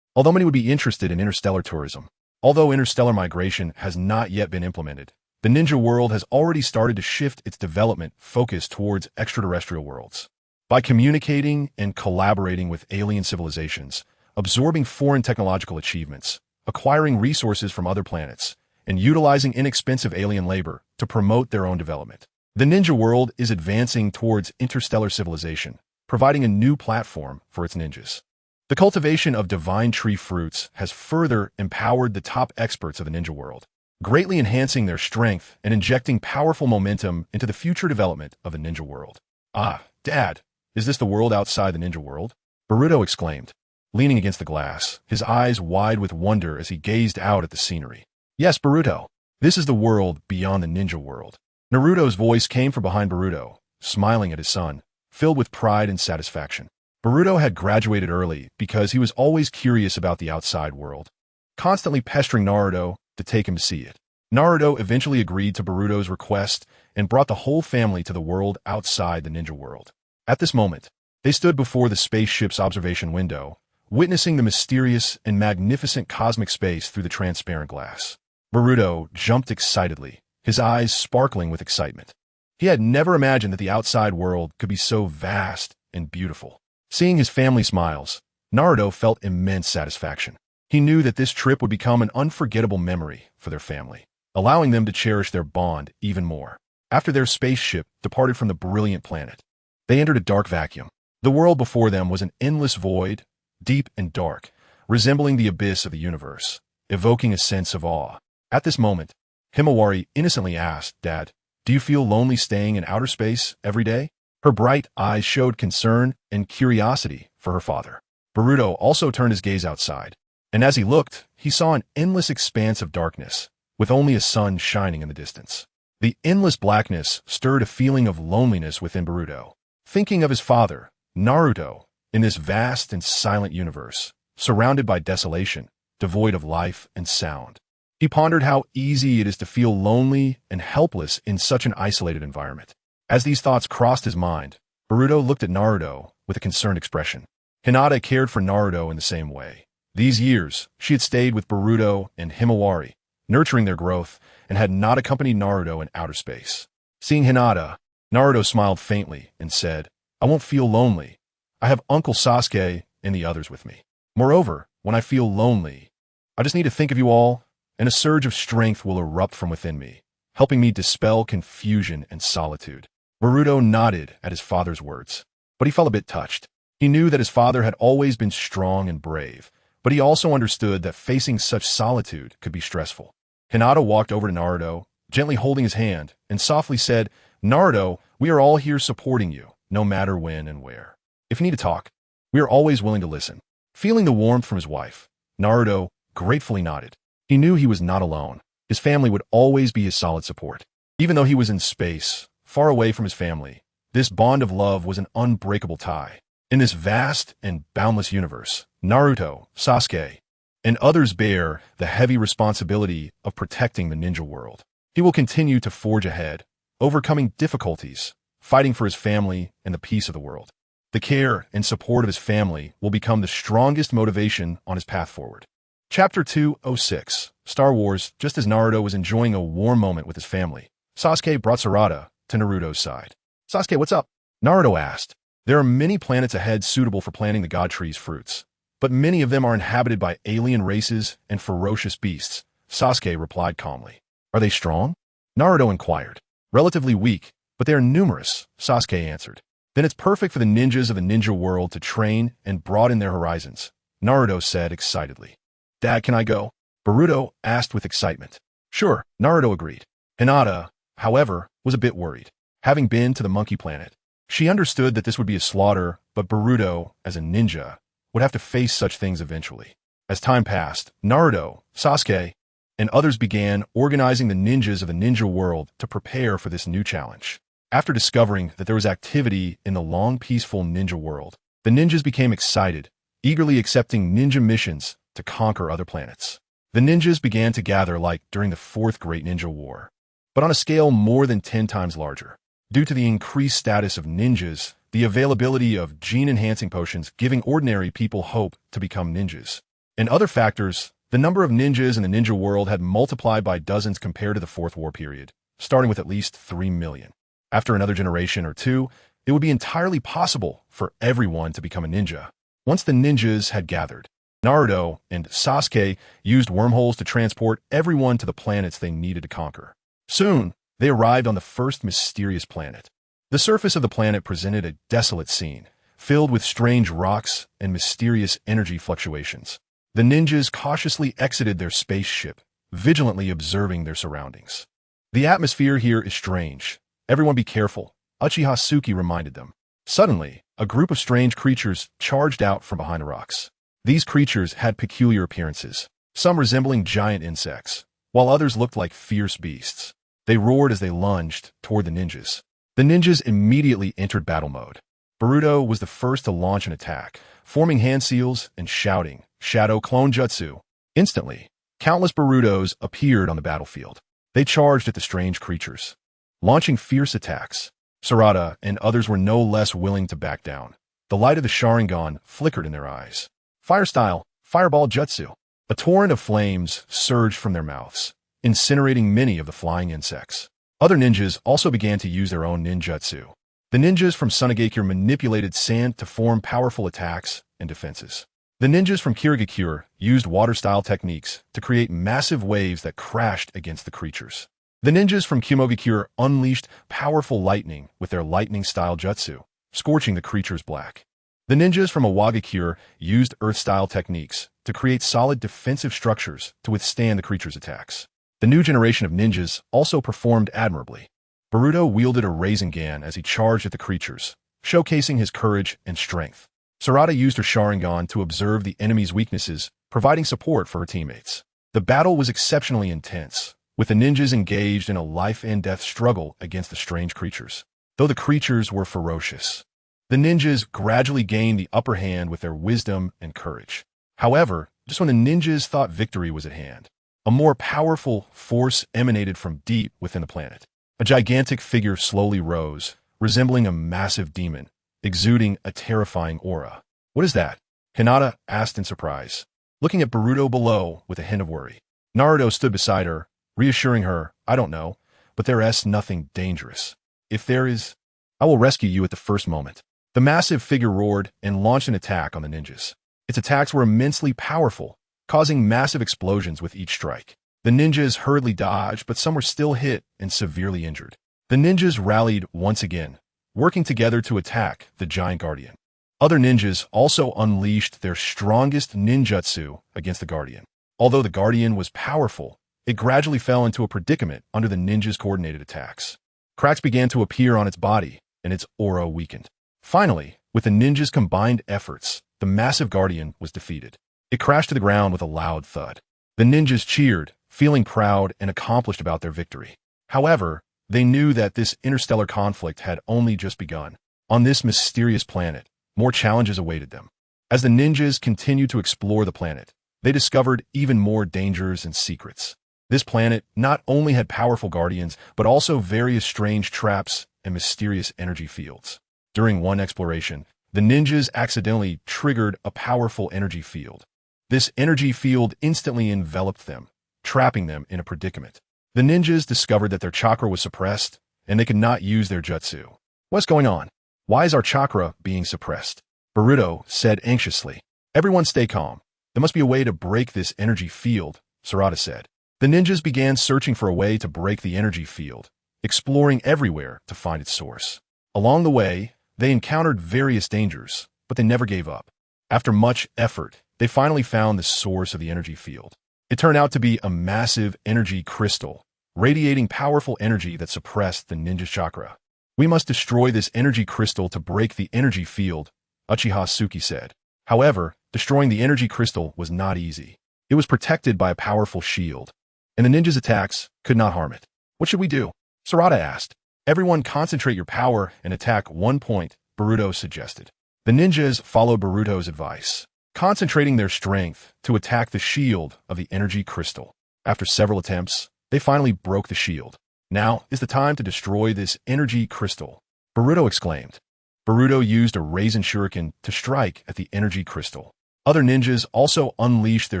Speaker 1: Although many would be interested in interstellar tourism, although interstellar migration has not yet been implemented, the ninja world has already started to shift its development focus towards extraterrestrial worlds. By communicating and collaborating with alien civilizations, absorbing foreign technological achievements, acquiring resources from other planets, and utilizing inexpensive alien labor to promote their own development, the ninja world is advancing towards interstellar civilization, providing a new platform for its ninjas. The cultivation of divine tree fruits has further empowered the top experts of the ninja world, greatly enhancing their strength and injecting powerful momentum into the future development of the ninja world. Ah, Dad, is this the world outside the ninja world? Boruto exclaimed, leaning against the glass, his eyes wide with wonder as he gazed out at the scenery. Yes, Boruto, this is the world beyond the ninja world. Naruto's voice came from behind Boruto, smiling at his son, filled with pride and satisfaction. Boruto had graduated early because he was always curious about the outside world, constantly pestering Naruto to take him to see it. Naruto eventually agreed to Boruto's request and brought the whole family to the world outside the ninja world. At this moment, they stood before the spaceship's observation window, witnessing the mysterious and magnificent cosmic space through the transparent glass. Boruto jumped excitedly, his eyes sparkling with excitement. He had never imagined that the outside world could be so vast and beautiful. Seeing his family smiles, Naruto felt immense satisfaction. He knew that this trip would become an unforgettable memory for their family, allowing them to cherish their bond even more. After their spaceship departed from the brilliant planet, they entered a dark vacuum. The world before them was an endless void, deep and dark, resembling the abyss of the universe, evoking a sense of awe. At this moment, Himawari innocently asked, Dad, do you feel lonely staying in outer space every day? Her bright eyes showed concern and curiosity for her father. Boruto also turned his gaze outside, and as he looked, he saw an endless expanse of darkness, with only a sun shining in the distance. The endless blackness stirred a feeling of loneliness within Boruto. Thinking of his father, Naruto, in this vast and silent universe, surrounded by desolation, devoid of life and sound, he pondered how easy it is to feel lonely and helpless in such an isolated environment. As these thoughts crossed his mind, Boruto looked at Naruto with a concerned expression. Hinata cared for Naruto in the same way. These years, she had stayed with Boruto and Himawari, nurturing their growth, and had not accompanied Naruto in outer space. Seeing Hinata, Naruto smiled faintly and said, I won't feel lonely. I have Uncle Sasuke and the others with me. Moreover, when I feel lonely, I just need to think of you all, and a surge of strength will erupt from within me, helping me dispel confusion and solitude. Boruto nodded at his father's words, but he felt a bit touched. He knew that his father had always been strong and brave, but he also understood that facing such solitude could be stressful. Hinata walked over to Naruto, gently holding his hand, and softly said, Naruto, we are all here supporting you, no matter when and where. If you need to talk, we are always willing to listen. Feeling the warmth from his wife, Naruto gratefully nodded. He knew he was not alone. His family would always be his solid support. Even though he was in space, far away from his family, this bond of love was an unbreakable tie. In this vast and boundless universe, Naruto, Sasuke, and others bear the heavy responsibility of protecting the ninja world. He will continue to forge ahead, overcoming difficulties, fighting for his family and the peace of the world. The care and support of his family will become the strongest motivation on his path forward. Chapter 206, Star Wars. Just as Naruto was enjoying a warm moment with his family, Sasuke brought Sarada to Naruto's side. "Sasuke, what's up?" Naruto asked. "There are many planets ahead suitable for planting the God Tree's fruits, but many of them are inhabited by alien races and ferocious beasts," Sasuke replied calmly. "Are they strong?" Naruto inquired. "Relatively weak, but they are numerous," Sasuke answered. "Then it's perfect for the ninjas of the ninja world to train and broaden their horizons," Naruto said excitedly. "Dad, can I go?" Boruto asked with excitement. "Sure," Naruto agreed. Hinata, however, was a bit worried. Having been to the monkey planet, she understood that this would be a slaughter, but Boruto, as a ninja, would have to face such things eventually. As time passed, Naruto, Sasuke, and others began organizing the ninjas of the ninja world to prepare for this new challenge. After discovering that there was activity in the long, peaceful ninja world, the ninjas became excited, eagerly accepting ninja missions to conquer other planets. The ninjas began to gather like during the Fourth Great Ninja War, but on a scale more than 10 times larger. Due to the increased status of ninjas, the availability of gene-enhancing potions giving ordinary people hope to become ninjas, and other factors, the number of ninjas in the ninja world had multiplied by dozens compared to the Fourth War period, starting with at least 3 million. After another generation or two, it would be entirely possible for everyone to become a ninja. Once the ninjas had gathered, Naruto and Sasuke used wormholes to transport everyone to the planets they needed to conquer. Soon, they arrived on the first mysterious planet. The surface of the planet presented a desolate scene, filled with strange rocks and mysterious energy fluctuations. The ninjas cautiously exited their spaceship, vigilantly observing their surroundings. "The atmosphere here is strange. Everyone be careful," Uchiha Suki reminded them. Suddenly, a group of strange creatures charged out from behind the rocks. These creatures had peculiar appearances, some resembling giant insects, while others looked like fierce beasts. They roared as they lunged toward the ninjas. The ninjas immediately entered battle mode. Boruto was the first to launch an attack, forming hand seals and shouting, "Shadow Clone Jutsu." Instantly, countless Borutos appeared on the battlefield. They charged at the strange creatures, launching fierce attacks. Sarada and others were no less willing to back down. The light of the Sharingan flickered in their eyes. "Fire style, Fireball Jutsu." A torrent of flames surged from their mouths, incinerating many of the flying insects. Other ninjas also began to use their own ninjutsu. The ninjas from Sunagakure manipulated sand to form powerful attacks and defenses. The ninjas from Kirigakure used water-style techniques to create massive waves that crashed against the creatures. The ninjas from Kumogakure unleashed powerful lightning with their lightning-style jutsu, scorching the creatures black. The ninjas from Awagakure used earth-style techniques to create solid defensive structures to withstand the creatures' attacks. The new generation of ninjas also performed admirably. Boruto wielded a Rasengan as he charged at the creatures, showcasing his courage and strength. Sarada used her Sharingan to observe the enemy's weaknesses, providing support for her teammates. The battle was exceptionally intense, with the ninjas engaged in a life-and-death struggle against the strange creatures. Though the creatures were ferocious, the ninjas gradually gained the upper hand with their wisdom and courage. However, just when the ninjas thought victory was at hand, a more powerful force emanated from deep within the planet. A gigantic figure slowly rose, resembling a massive demon, exuding a terrifying aura. "What is that?" Hinata asked in surprise, looking at Boruto below with a hint of worry. Naruto stood beside her, reassuring her, "I don't know, but there is nothing dangerous. If there is, I will rescue you at the first moment." The massive figure roared and launched an attack on the ninjas. Its attacks were immensely powerful, causing massive explosions with each strike. The ninjas hurriedly dodged, but some were still hit and severely injured. The ninjas rallied once again, working together to attack the giant guardian. Other ninjas also unleashed their strongest ninjutsu against the guardian. Although the guardian was powerful, it gradually fell into a predicament under the ninjas' coordinated attacks. Cracks began to appear on its body, and its aura weakened. Finally, with the ninjas' combined efforts, the massive guardian was defeated. It crashed to the ground with a loud thud. The ninjas cheered, feeling proud and accomplished about their victory. However, they knew that this interstellar conflict had only just begun. On this mysterious planet, more challenges awaited them. As the ninjas continued to explore the planet, they discovered even more dangers and secrets. This planet not only had powerful guardians, but also various strange traps and mysterious energy fields. During one exploration, the ninjas accidentally triggered a powerful energy field. This energy field instantly enveloped them, trapping them in a predicament. The ninjas discovered that their chakra was suppressed, and they could not use their jutsu. What's going on? Why is our chakra being suppressed? Boruto said anxiously. Everyone stay calm. There must be a way to break this energy field, Sarada said. The ninjas began searching for a way to break the energy field, exploring everywhere to find its source. Along the way, they encountered various dangers, but they never gave up. After much effort, they finally found the source of the energy field. It turned out to be a massive energy crystal, radiating powerful energy that suppressed the ninja's chakra. We must destroy this energy crystal to break the energy field, Uchiha Suki said. However, destroying the energy crystal was not easy. It was protected by a powerful shield, and the ninja's attacks could not harm it. What should we do? Sarada asked. Everyone concentrate your power and attack one point, Boruto suggested. The ninjas followed Boruto's advice, concentrating their strength to attack the shield of the energy crystal. After several attempts, they finally broke the shield. Now is the time to destroy this energy crystal, Boruto exclaimed. Boruto used a Raisin Shuriken to strike at the energy crystal. Other ninjas also unleashed their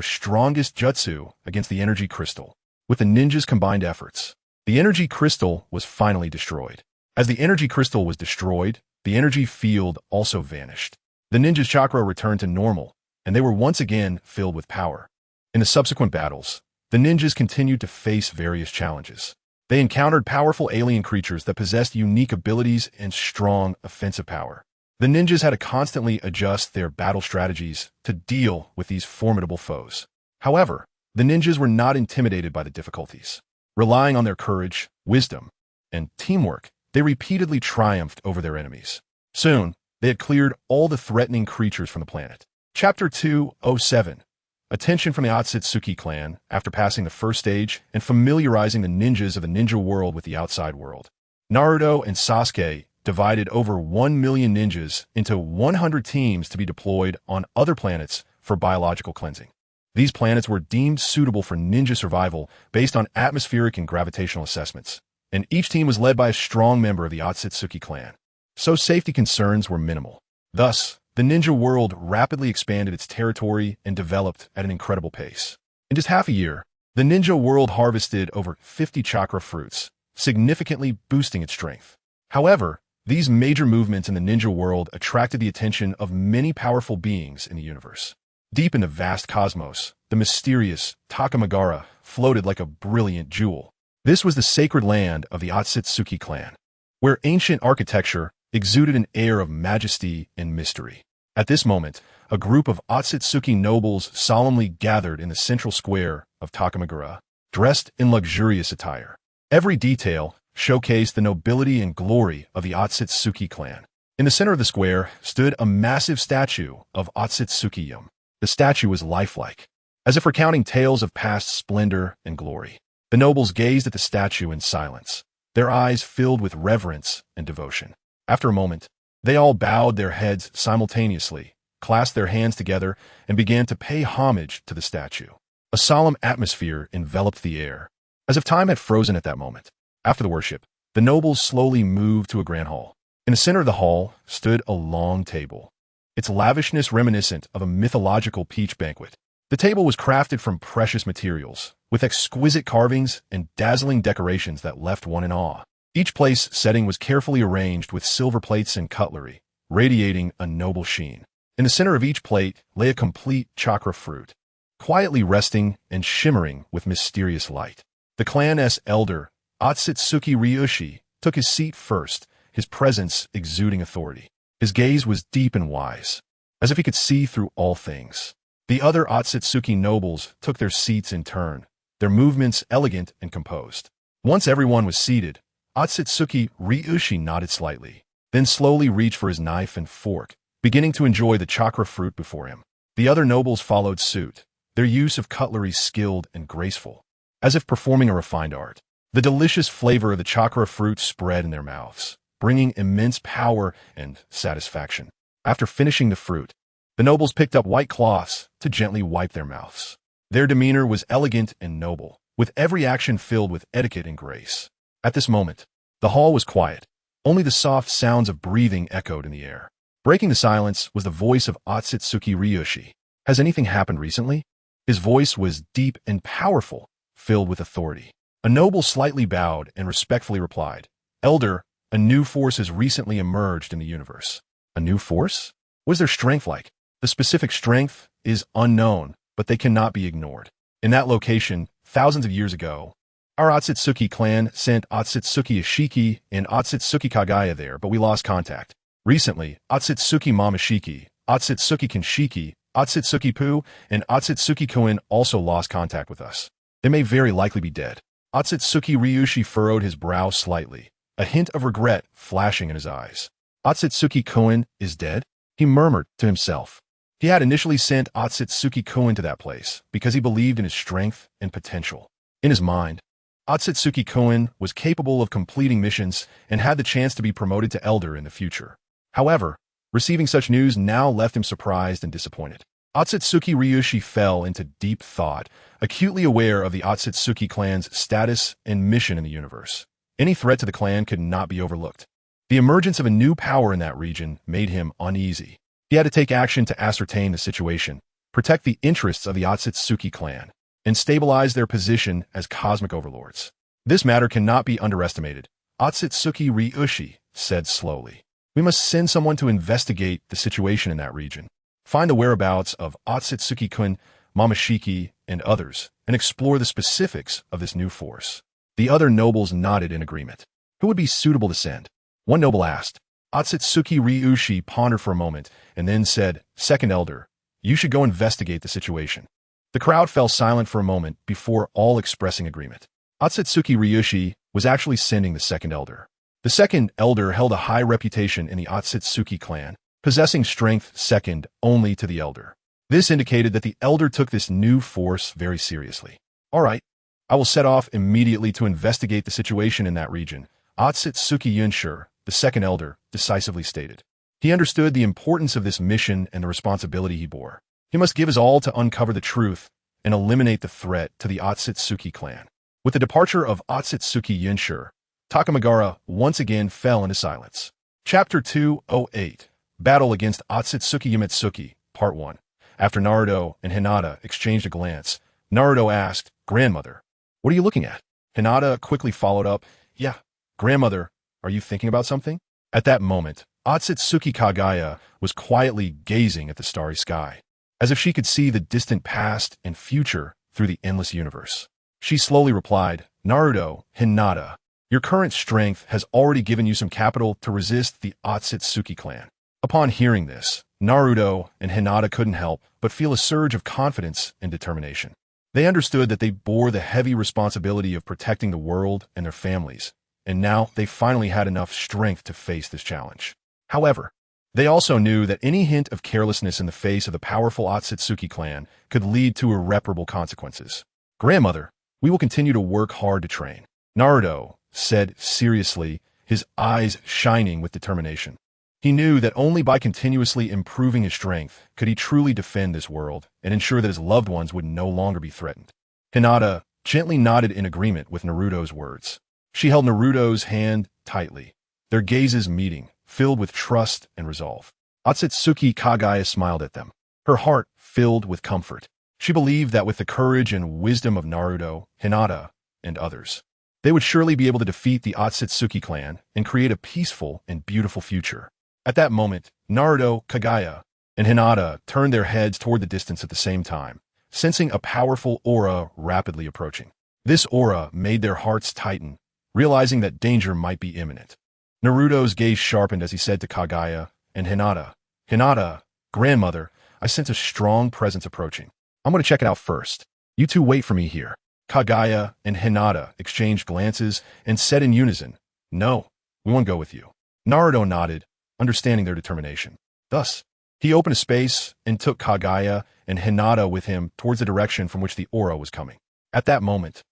Speaker 1: strongest jutsu against the energy crystal. With the ninjas' combined efforts, the energy crystal was finally destroyed. As the energy crystal was destroyed, the energy field also vanished. The ninjas' chakra returned to normal, and they were once again filled with power. In the subsequent battles, the ninjas continued to face various challenges. They encountered powerful alien creatures that possessed unique abilities and strong offensive power. The ninjas had to constantly adjust their battle strategies to deal with these formidable foes. However, the ninjas were not intimidated by the difficulties. Relying on their courage, wisdom, and teamwork, they repeatedly triumphed over their enemies. Soon, they had cleared all the threatening creatures from the planet. Chapter 207. Attention from the Otsutsuki clan after passing the first stage and familiarizing the ninjas of the ninja world with the outside world. Naruto and Sasuke divided over 1 million ninjas into 100 teams to be deployed on other planets for biological cleansing. These planets were deemed suitable for ninja survival based on atmospheric and gravitational assessments, and each team was led by a strong member of the Otsutsuki clan, so safety concerns were minimal. Thus, the ninja world rapidly expanded its territory and developed at an incredible pace. In just half a year, the ninja world harvested over 50 chakra fruits, significantly boosting its strength. However, these major movements in the ninja world attracted the attention of many powerful beings in the universe. Deep in the vast cosmos, the mysterious Takamagara floated like a brilliant jewel. This was the sacred land of the Otsutsuki clan, where ancient architecture exuded an air of majesty and mystery. At this moment, a group of Otsutsuki nobles solemnly gathered in the central square of Takamagara, dressed in luxurious attire. Every detail showcased the nobility and glory of the Otsutsuki clan. In the center of the square stood a massive statue of Otsutsuki-yum. The statue was lifelike, as if recounting tales of past splendor and glory. The nobles gazed at the statue in silence, their eyes filled with reverence and devotion. After a moment, they all bowed their heads simultaneously, clasped their hands together, and began to pay homage to the statue. A solemn atmosphere enveloped the air, as if time had frozen at that moment. After the worship, the nobles slowly moved to a grand hall. In the center of the hall stood a long table, its lavishness reminiscent of a mythological peach banquet. The table was crafted from precious materials, with exquisite carvings and dazzling decorations that left one in awe. Each place setting was carefully arranged with silver plates and cutlery, radiating a noble sheen. In the center of each plate lay a complete chakra fruit, quietly resting and shimmering with mysterious light. The clan's elder, Otsutsuki Ryushi, took his seat first, his presence exuding authority. His gaze was deep and wise, as if he could see through all things. The other Otsutsuki nobles took their seats in turn, their movements elegant and composed. Once everyone was seated, Otsutsuki Ryushi nodded slightly, then slowly reached for his knife and fork, beginning to enjoy the chakra fruit before him. The other nobles followed suit, their use of cutlery skilled and graceful, as if performing a refined art. The delicious flavor of the chakra fruit spread in their mouths, bringing immense power and satisfaction. After finishing the fruit, The nobles picked up white cloths to gently wipe their mouths. Their demeanor was elegant and noble, with every action filled with etiquette and grace. At this moment, the hall was quiet. Only the soft sounds of breathing echoed in the air. Breaking the silence was the voice of Otsutsuki Ryushi. Has anything happened recently? His voice was deep and powerful, filled with authority. A noble slightly bowed and respectfully replied, Elder, a new force has recently emerged in the universe. A new force? What is their strength like? The specific strength is unknown, but they cannot be ignored. In that location, thousands of years ago, our Otsutsuki clan sent Otsutsuki Ishiki and Otsutsuki Kagaya there, but we lost contact. Recently, Otsutsuki Mamashiki, Otsutsuki Kinshiki, Otsutsuki Pu, and Otsutsuki Koen also lost contact with us. They may very likely be dead. Otsutsuki Ryushi furrowed his brow slightly, a hint of regret flashing in his eyes. Otsutsuki Koen is dead? He murmured to himself. He had initially sent Otsutsuki Koen to that place because he believed in his strength and potential. In his mind, Otsutsuki Koen was capable of completing missions and had the chance to be promoted to elder in the future. However, receiving such news now left him surprised and disappointed. Otsutsuki Ryushi fell into deep thought, acutely aware of the Otsutsuki clan's status and mission in the universe. Any threat to the clan could not be overlooked. The emergence of a new power in that region made him uneasy. He had to take action to ascertain the situation, protect the interests of the Otsutsuki clan, and stabilize their position as cosmic overlords. This matter cannot be underestimated, Otsutsuki Ryushi said slowly. We must send someone to investigate the situation in that region, find the whereabouts of Otsutsuki-kun, Mamashiki, and others, and explore the specifics of this new force. The other nobles nodded in agreement. Who would be suitable to send? One noble asked. Otsutsuki Ryushi pondered for a moment and then said, Second Elder, you should go investigate the situation. The crowd fell silent for a moment before all expressing agreement. Otsutsuki Ryushi was actually sending the Second Elder. The Second Elder held a high reputation in the Otsutsuki clan, possessing strength second only to the Elder. This indicated that the Elder took this new force very seriously. All right, I will set off immediately to investigate the situation in that region, Otsutsuki Yunshu, the Second Elder, decisively stated. He understood the importance of this mission and the responsibility he bore. He must give his all to uncover the truth and eliminate the threat to the Otsutsuki clan. With the departure of Otsutsuki Yunshu, Takamagara once again fell into silence. Chapter 208, Battle against Otsutsuki Yamatsuki, Part 1. After Naruto and Hinata exchanged a glance, Naruto asked, Grandmother, what are you looking at? Hinata quickly followed up, Yeah, Grandmother, are you thinking about something? At that moment, Otsutsuki Kagaya was quietly gazing at the starry sky, as if she could see the distant past and future through the endless universe. She slowly replied, Naruto, Hinata, your current strength has already given you some capital to resist the Otsutsuki clan. Upon hearing this, Naruto and Hinata couldn't help but feel a surge of confidence and determination. They understood that they bore the heavy responsibility of protecting the world and their families, and now they finally had enough strength to face this challenge. However, they also knew that any hint of carelessness in the face of the powerful Otsutsuki clan could lead to irreparable consequences. Grandmother, we will continue to work hard to train, Naruto said seriously, his eyes shining with determination. He knew that only by continuously improving his strength could he truly defend this world and ensure that his loved ones would no longer be threatened. Hinata gently nodded in agreement with Naruto's words. She held Naruto's hand tightly, their gazes meeting, filled with trust and resolve. Otsutsuki Kagaya smiled at them, her heart filled with comfort. She believed that with the courage and wisdom of Naruto, Hinata, and others, they would surely be able to defeat the Otsutsuki clan and create a peaceful and beautiful future. At that moment, Naruto, Kagaya, and Hinata turned their heads toward the distance at the same time, sensing a powerful aura rapidly approaching. This aura made their hearts tighten, realizing that danger might be imminent. Naruto's gaze sharpened as he said to Kagaya and Hinata, Hinata, Grandmother, I sense a strong presence approaching. I'm going to check it out first. You two wait for me here. Kagaya and Hinata exchanged glances and said in unison, No, we won't go with you. Naruto nodded, understanding their determination. Thus, he opened a space and took Kagaya and Hinata with him towards the direction from which the aura was coming. At that moment,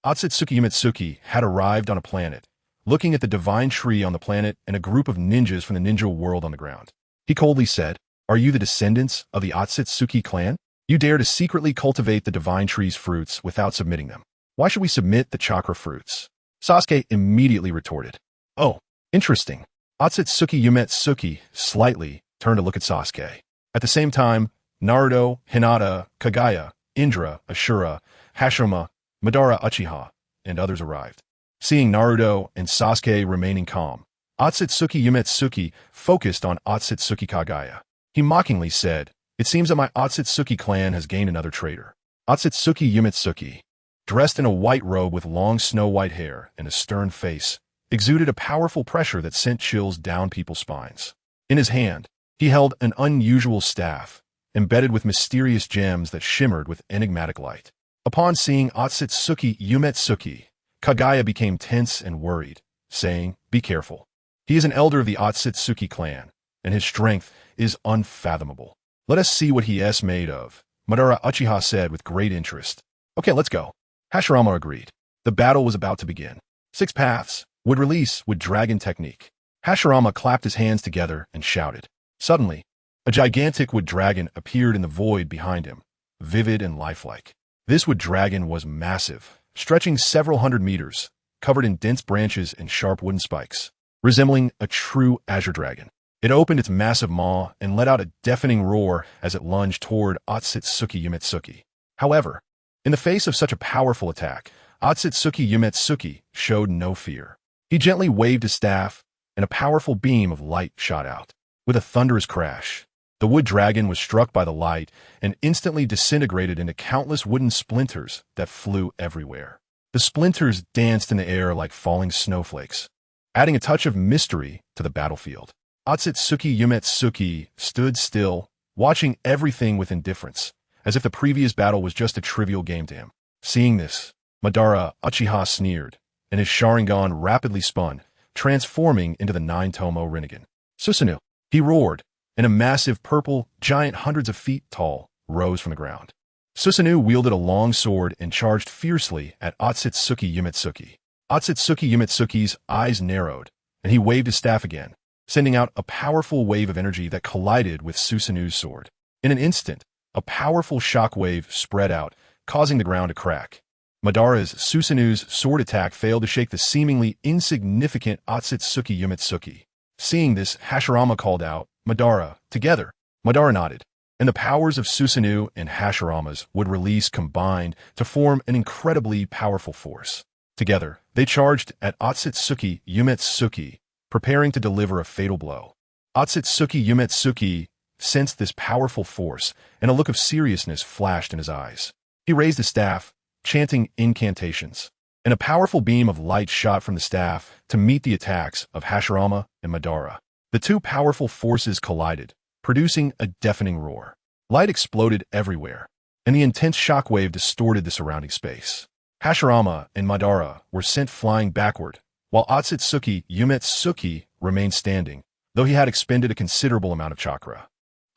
Speaker 1: Otsutsuki Yamatsuki had arrived on a planet, looking at the divine tree on the planet and a group of ninjas from the ninja world on the ground. He coldly said, Are you the descendants of the Otsutsuki clan? You dare to secretly cultivate the divine tree's fruits without submitting them. Why should we submit the chakra fruits? Sasuke immediately retorted. Oh, interesting. Otsutsuki Yumetsuki slightly turned to look at Sasuke. At the same time, Naruto, Hinata, Kagaya, Indra, Ashura, Hashirama, Madara Uchiha, and others arrived. Seeing Naruto and Sasuke remaining calm, Otsutsuki Yumetsuki focused on Otsutsuki Kagaya. He mockingly said, "It seems that my Otsutsuki clan has gained another traitor." Otsutsuki Yumetsuki, dressed in a white robe with long snow-white hair and a stern face, exuded a powerful pressure that sent chills down people's spines. In his hand, he held an unusual staff, embedded with mysterious gems that shimmered with enigmatic light. Upon seeing Otsutsuki Yumetsuki, Kagaya became tense and worried, saying, "Be careful. He is an elder of the Otsutsuki clan, and his strength is unfathomable. Let us see what he is made of," Madara Uchiha said with great interest. "Okay, let's go." Hashirama agreed. The battle was about to begin. 6 paths would release with dragon technique. Hashirama clapped his hands together and shouted. Suddenly, a gigantic wood dragon appeared in the void behind him, vivid and lifelike. This wood dragon was massive, stretching several hundred meters, covered in dense branches and sharp wooden spikes, resembling a true azure dragon. It opened its massive maw and let out a deafening roar as it lunged toward Otsutsuki Yumetsuki. However, in the face of such a powerful attack, Otsutsuki Yumetsuki showed no fear. He gently waved his staff, and a powerful beam of light shot out. With a thunderous crash, the wood dragon was struck by the light and instantly disintegrated into countless wooden splinters that flew everywhere. The splinters danced in the air like falling snowflakes, adding a touch of mystery to the battlefield. Otsutsuki Yumetsuki stood still, watching everything with indifference, as if the previous battle was just a trivial game to him. Seeing this, Madara Uchiha sneered, and his Sharingan rapidly spun, transforming into the 9-Tomo Rinnegan. Susanoo! He roared, and a massive purple giant hundreds of feet tall rose from the ground. Susanoo wielded a long sword and charged fiercely at Otsutsuki Yumetsuki. Otsutsuki Yumetsuki's eyes narrowed, and he waved his staff again, sending out a powerful wave of energy that collided with Susanoo's sword. In an instant, a powerful shockwave spread out, causing the ground to crack. Madara's Susanoo's sword attack failed to shake the seemingly insignificant Otsutsuki Yumetsuki. Seeing this, Hashirama called out, "Madara, together." Madara nodded, and the powers of Susanoo and Hashirama's would release combined to form an incredibly powerful force. Together, they charged at Otsutsuki Yumetsuki, preparing to deliver a fatal blow. Otsutsuki Yumetsuki sensed this powerful force, and a look of seriousness flashed in his eyes. He raised his staff, chanting incantations, and a powerful beam of light shot from the staff to meet the attacks of Hashirama and Madara. The two powerful forces collided, producing a deafening roar. Light exploded everywhere, and the intense shockwave distorted the surrounding space. Hashirama and Madara were sent flying backward, while Otsutsuki Yumetsuki remained standing, though he had expended a considerable amount of chakra.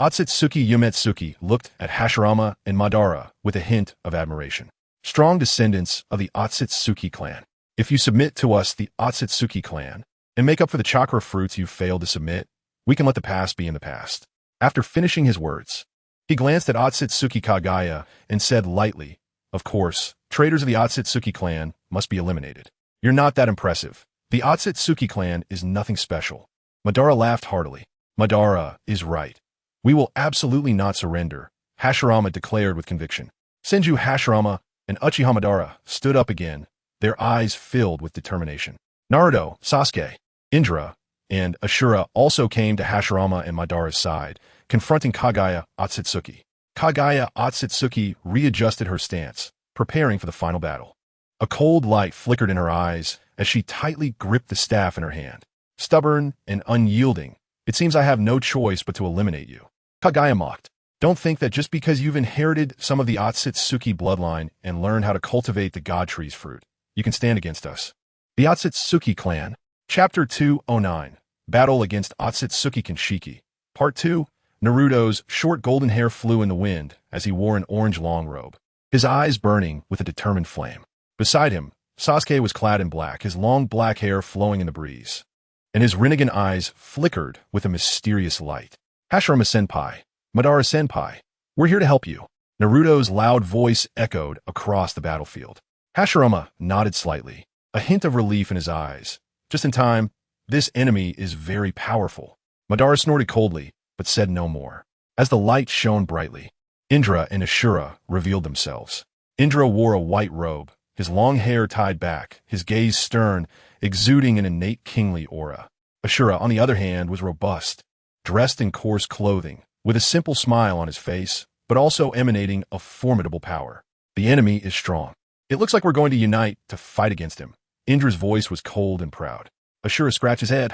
Speaker 1: Otsutsuki Yumetsuki looked at Hashirama and Madara with a hint of admiration. Strong descendants of the Otsutsuki clan. If you submit to us, the Otsutsuki clan, and make up for the chakra fruits you failed to submit, we can let the past be in the past. After finishing his words, he glanced at Otsutsuki Kagaya and said lightly, "Of course, traitors of the Otsutsuki clan must be eliminated. You're not that impressive. The Otsutsuki clan is nothing special." Madara laughed heartily. "Madara is right. We will absolutely not surrender," Hashirama declared with conviction. Senju Hashirama and Uchiha Madara stood up again, their eyes filled with determination. Naruto, Sasuke, Indra, and Ashura also came to Hashirama and Madara's side, confronting Kagaya Otsutsuki. Kagaya Otsutsuki readjusted her stance, preparing for the final battle. A cold light flickered in her eyes as she tightly gripped the staff in her hand. "Stubborn and unyielding, it seems I have no choice but to eliminate you," Kagaya mocked. "Don't think that just because you've inherited some of the Otsutsuki bloodline and learned how to cultivate the God Tree's fruit, you can stand against us." The Otsutsuki Clan, Chapter 209, Battle against Otsutsuki Kinshiki, Part 2. Naruto's short golden hair flew in the wind as he wore an orange long robe, his eyes burning with a determined flame. Beside him, Sasuke was clad in black, his long black hair flowing in the breeze, and his Rinnegan eyes flickered with a mysterious light. Hashirama-senpai, Madara-senpai, we're here to help you. Naruto's loud voice echoed across the battlefield. Hashirama nodded slightly, a hint of relief in his eyes. Just in time, this enemy is very powerful. Madara snorted coldly, but said no more. As the light shone brightly, Indra and Ashura revealed themselves. Indra wore a white robe, his long hair tied back, his gaze stern, exuding an innate kingly aura. Ashura, on the other hand, was robust, dressed in coarse clothing, with a simple smile on his face, but also emanating a formidable power. The enemy is strong. It looks like we're going to unite to fight against him. Indra's voice was cold and proud. Ashura scratched his head.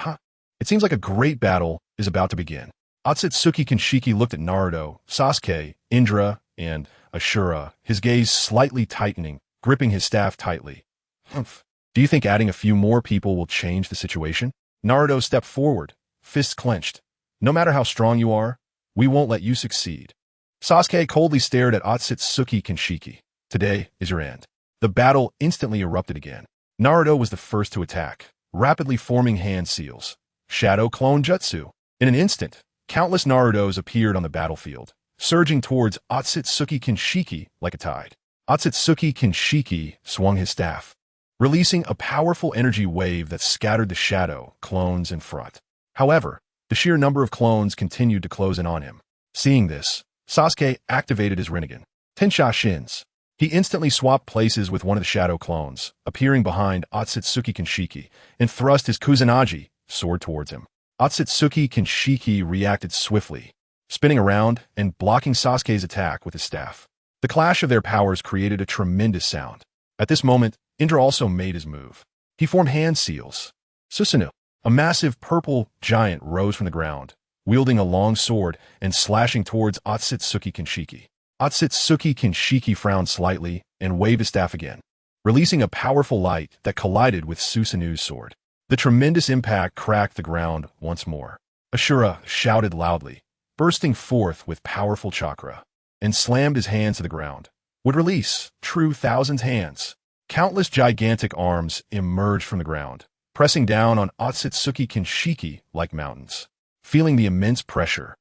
Speaker 1: It seems like a great battle is about to begin. Otsutsuki Kinshiki looked at Naruto, Sasuke, Indra, and Ashura, his gaze slightly tightening, gripping his staff tightly. Humph. Do you think adding a few more people will change the situation? Naruto stepped forward, fists clenched. No matter how strong you are, we won't let you succeed. Sasuke coldly stared at Otsutsuki Kinshiki. Today is your end. The battle instantly erupted again. Naruto was the first to attack, rapidly forming hand seals. Shadow Clone Jutsu. In an instant, countless Narutos appeared on the battlefield, surging towards Otsutsuki Kinshiki like a tide. Otsutsuki Kinshiki swung his staff, releasing a powerful energy wave that scattered the shadow clones in front. However, the sheer number of clones continued to close in on him. Seeing this, Sasuke activated his Rinnegan, Tensha Shins. He instantly swapped places with one of the shadow clones, appearing behind Otsutsuki Kinshiki, and thrust his Kusanagi sword towards him. Otsutsuki Kinshiki reacted swiftly, spinning around and blocking Sasuke's attack with his staff. The clash of their powers created a tremendous sound. At this moment, Indra also made his move. He formed hand seals. Susanoo, a massive purple giant, rose from the ground, wielding a long sword and slashing towards Otsutsuki Kinshiki. Otsutsuki Kinshiki frowned slightly and waved his staff again, releasing a powerful light that collided with Susanoo's sword. The tremendous impact cracked the ground once more. Ashura shouted loudly, bursting forth with powerful chakra, and slammed his hands to the ground. Would release true Thousand's hands. Countless gigantic arms emerged from the ground, pressing down on Otsutsuki Kinshiki like mountains. Feeling the immense pressure,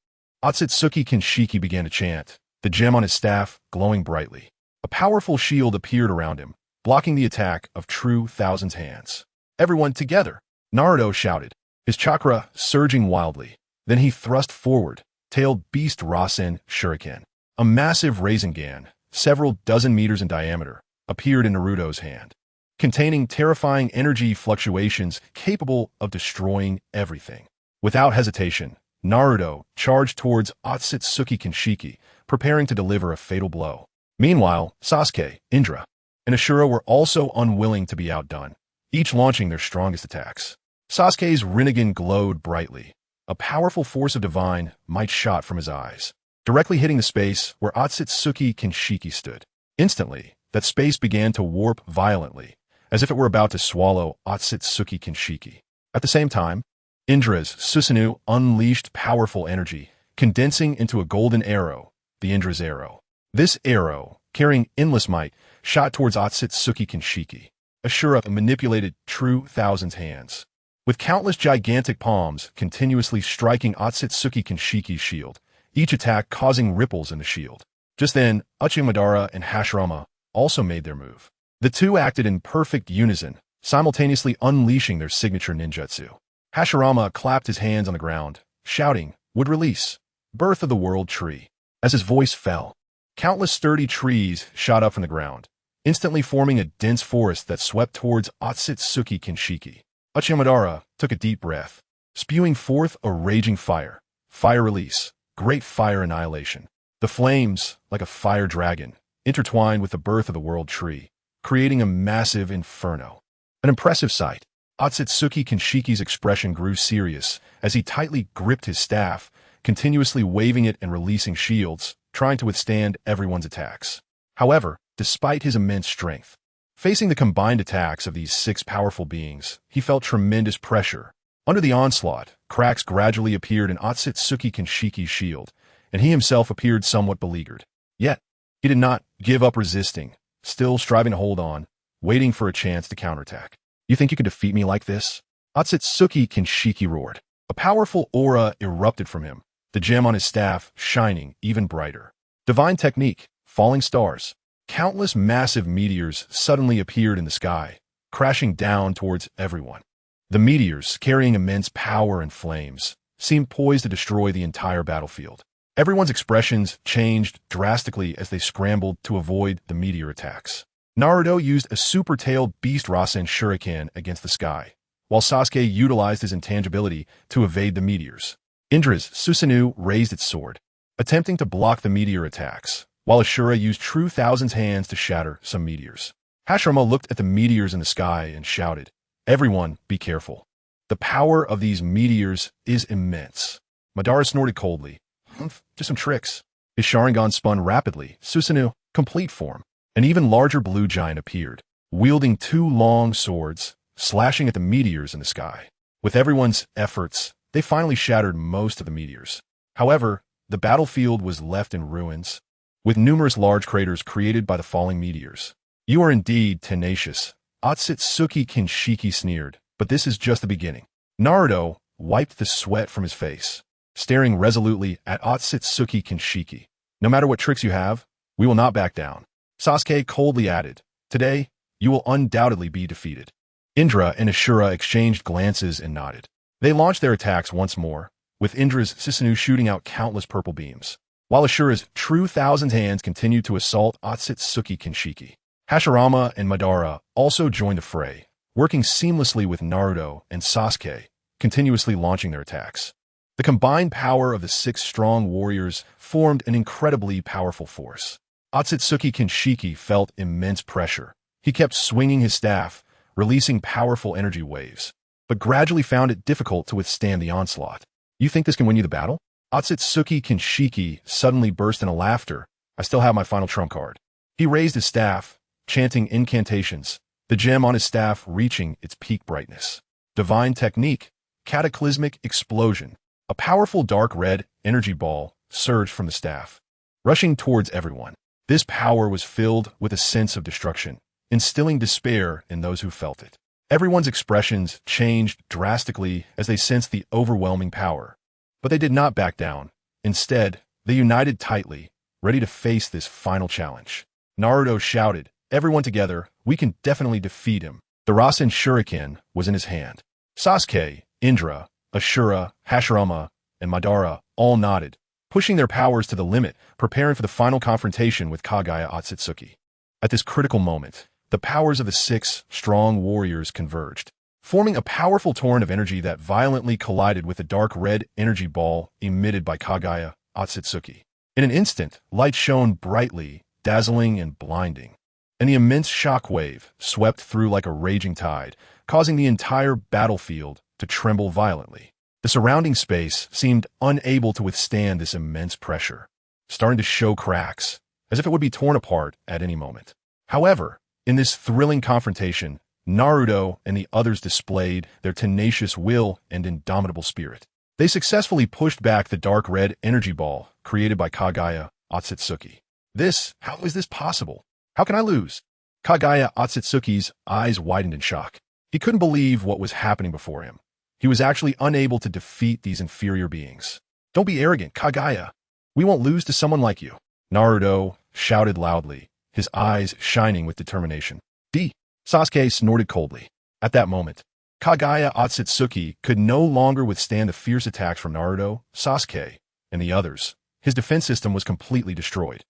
Speaker 1: Otsutsuki Kinshiki began to chant, the gem on his staff glowing brightly. A powerful shield appeared around him, blocking the attack of true Thousand's hands. Everyone together, Naruto shouted, his chakra surging wildly. Then he thrust forward, tailed Beast Rasen Shuriken. A massive Rasengan, several dozen meters in diameter, appeared in Naruto's hand, containing terrifying energy fluctuations capable of destroying everything. Without hesitation, Naruto charged towards Otsutsuki Kinshiki, preparing to deliver a fatal blow. Meanwhile, Sasuke, Indra, and Ashura were also unwilling to be outdone, each launching their strongest attacks. Sasuke's Rinnegan glowed brightly, a powerful force of divine might shot from his eyes, directly hitting the space where Otsutsuki Kinshiki stood. Instantly, that space began to warp violently, as if it were about to swallow Otsutsuki Kinshiki. At the same time, Indra's Susanoo unleashed powerful energy, condensing into a golden arrow, the Indra's arrow. This arrow, carrying endless might, shot towards Otsutsuki Kinshiki. Ashura manipulated true Thousand's hands, with countless gigantic palms continuously striking Otsutsuki Kinshiki's shield, each attack causing ripples in the shield. Just then, Madara and Hashirama also made their move. The two acted in perfect unison, simultaneously unleashing their signature ninjutsu. Hashirama clapped his hands on the ground, shouting, "Would release! Birth of the World Tree!" As his voice fell, countless sturdy trees shot up from the ground, instantly forming a dense forest that swept towards Otsutsuki Kinshiki. Madara took a deep breath, spewing forth a raging fire. Fire release, great fire annihilation. The flames, like a fire dragon, intertwined with the birth of the World Tree, creating a massive inferno. An impressive sight. Otsutsuki Kinshiki's expression grew serious as he tightly gripped his staff, continuously waving it and releasing shields, trying to withstand everyone's attacks. However, despite his immense strength, facing the combined attacks of these six powerful beings, he felt tremendous pressure. Under the onslaught, cracks gradually appeared in Otsutsuki Kinshiki's shield, and he himself appeared somewhat beleaguered. Yet, he did not give up resisting, still striving to hold on, waiting for a chance to counterattack. "You think you can defeat me like this?" Otsutsuki Kinshiki roared. A powerful aura erupted from him, the gem on his staff shining even brighter. Divine technique, falling stars. Countless massive meteors suddenly appeared in the sky, crashing down towards everyone. The meteors, carrying immense power and flames, seemed poised to destroy the entire battlefield. Everyone's expressions changed drastically as they scrambled to avoid the meteor attacks. Naruto used a super-tailed beast Rasen shuriken against the sky, while Sasuke utilized his intangibility to evade the meteors. Indra's Susanoo raised its sword, attempting to block the meteor attacks, while Ashura used True Thousand's hands to shatter some meteors. Hashirama looked at the meteors in the sky and shouted, "Everyone, be careful. The power of these meteors is immense." Madara snorted coldly. Just some tricks." His Sharingan spun rapidly. Susanoo, complete form. An even larger blue giant appeared, wielding 2 long swords, slashing at the meteors in the sky. With everyone's efforts, they finally shattered most of the meteors. However, the battlefield was left in ruins, with numerous large craters created by the falling meteors. "You are indeed tenacious," Otsutsuki Kinshiki sneered, "but this is just the beginning." Naruto wiped the sweat from his face, staring resolutely at Otsutsuki Kinshiki. "No matter what tricks you have, we will not back down." Sasuke coldly added, "Today, you will undoubtedly be defeated." Indra and Ashura exchanged glances and nodded. They launched their attacks once more, with Indra's Susanoo shooting out countless purple beams, while Ashura's True Thousand Hands continued to assault Otsutsuki Kinshiki. Hashirama and Madara also joined the fray, working seamlessly with Naruto and Sasuke, continuously launching their attacks. The combined power of the 6 strong warriors formed an incredibly powerful force. Otsutsuki Kinshiki felt immense pressure. He kept swinging his staff, releasing powerful energy waves, but gradually found it difficult to withstand the onslaught. "You think this can win you the battle?" Otsutsuki Kinshiki suddenly burst into laughter. "I still have my final trump card." He raised his staff, chanting incantations, the gem on his staff reaching its peak brightness. Divine technique, cataclysmic explosion. A powerful dark red energy ball surged from the staff, rushing towards everyone. This power was filled with a sense of destruction, instilling despair in those who felt it. Everyone's expressions changed drastically as they sensed the overwhelming power. But they did not back down. Instead, they united tightly, ready to face this final challenge. Naruto shouted, "Everyone together, we can definitely defeat him." The Rasen Shuriken was in his hand. Sasuke, Indra, Ashura, Hashirama, and Madara all nodded, pushing their powers to the limit, preparing for the final confrontation with Kagaya Otsutsuki. At this critical moment, the powers of the 6 strong warriors converged, forming a powerful torrent of energy that violently collided with the dark red energy ball emitted by Kagaya Otsutsuki. In an instant, light shone brightly, dazzling and blinding, and the immense shock wave swept through like a raging tide, causing the entire battlefield to tremble violently. The surrounding space seemed unable to withstand this immense pressure, starting to show cracks, as if it would be torn apart at any moment. However, in this thrilling confrontation, Naruto and the others displayed their tenacious will and indomitable spirit. They successfully pushed back the dark red energy ball created by Kagaya Otsutsuki. How is this possible? How can I lose? Kagaya Otsutsuki's eyes widened in shock. He couldn't believe what was happening before him. He was actually unable to defeat these inferior beings. "Don't be arrogant, Kagaya. We won't lose to someone like you." Naruto shouted loudly, his eyes shining with determination. Sasuke snorted coldly. At that moment, Kagaya Otsutsuki could no longer withstand the fierce attacks from Naruto, Sasuke, and the others. His defense system was completely destroyed.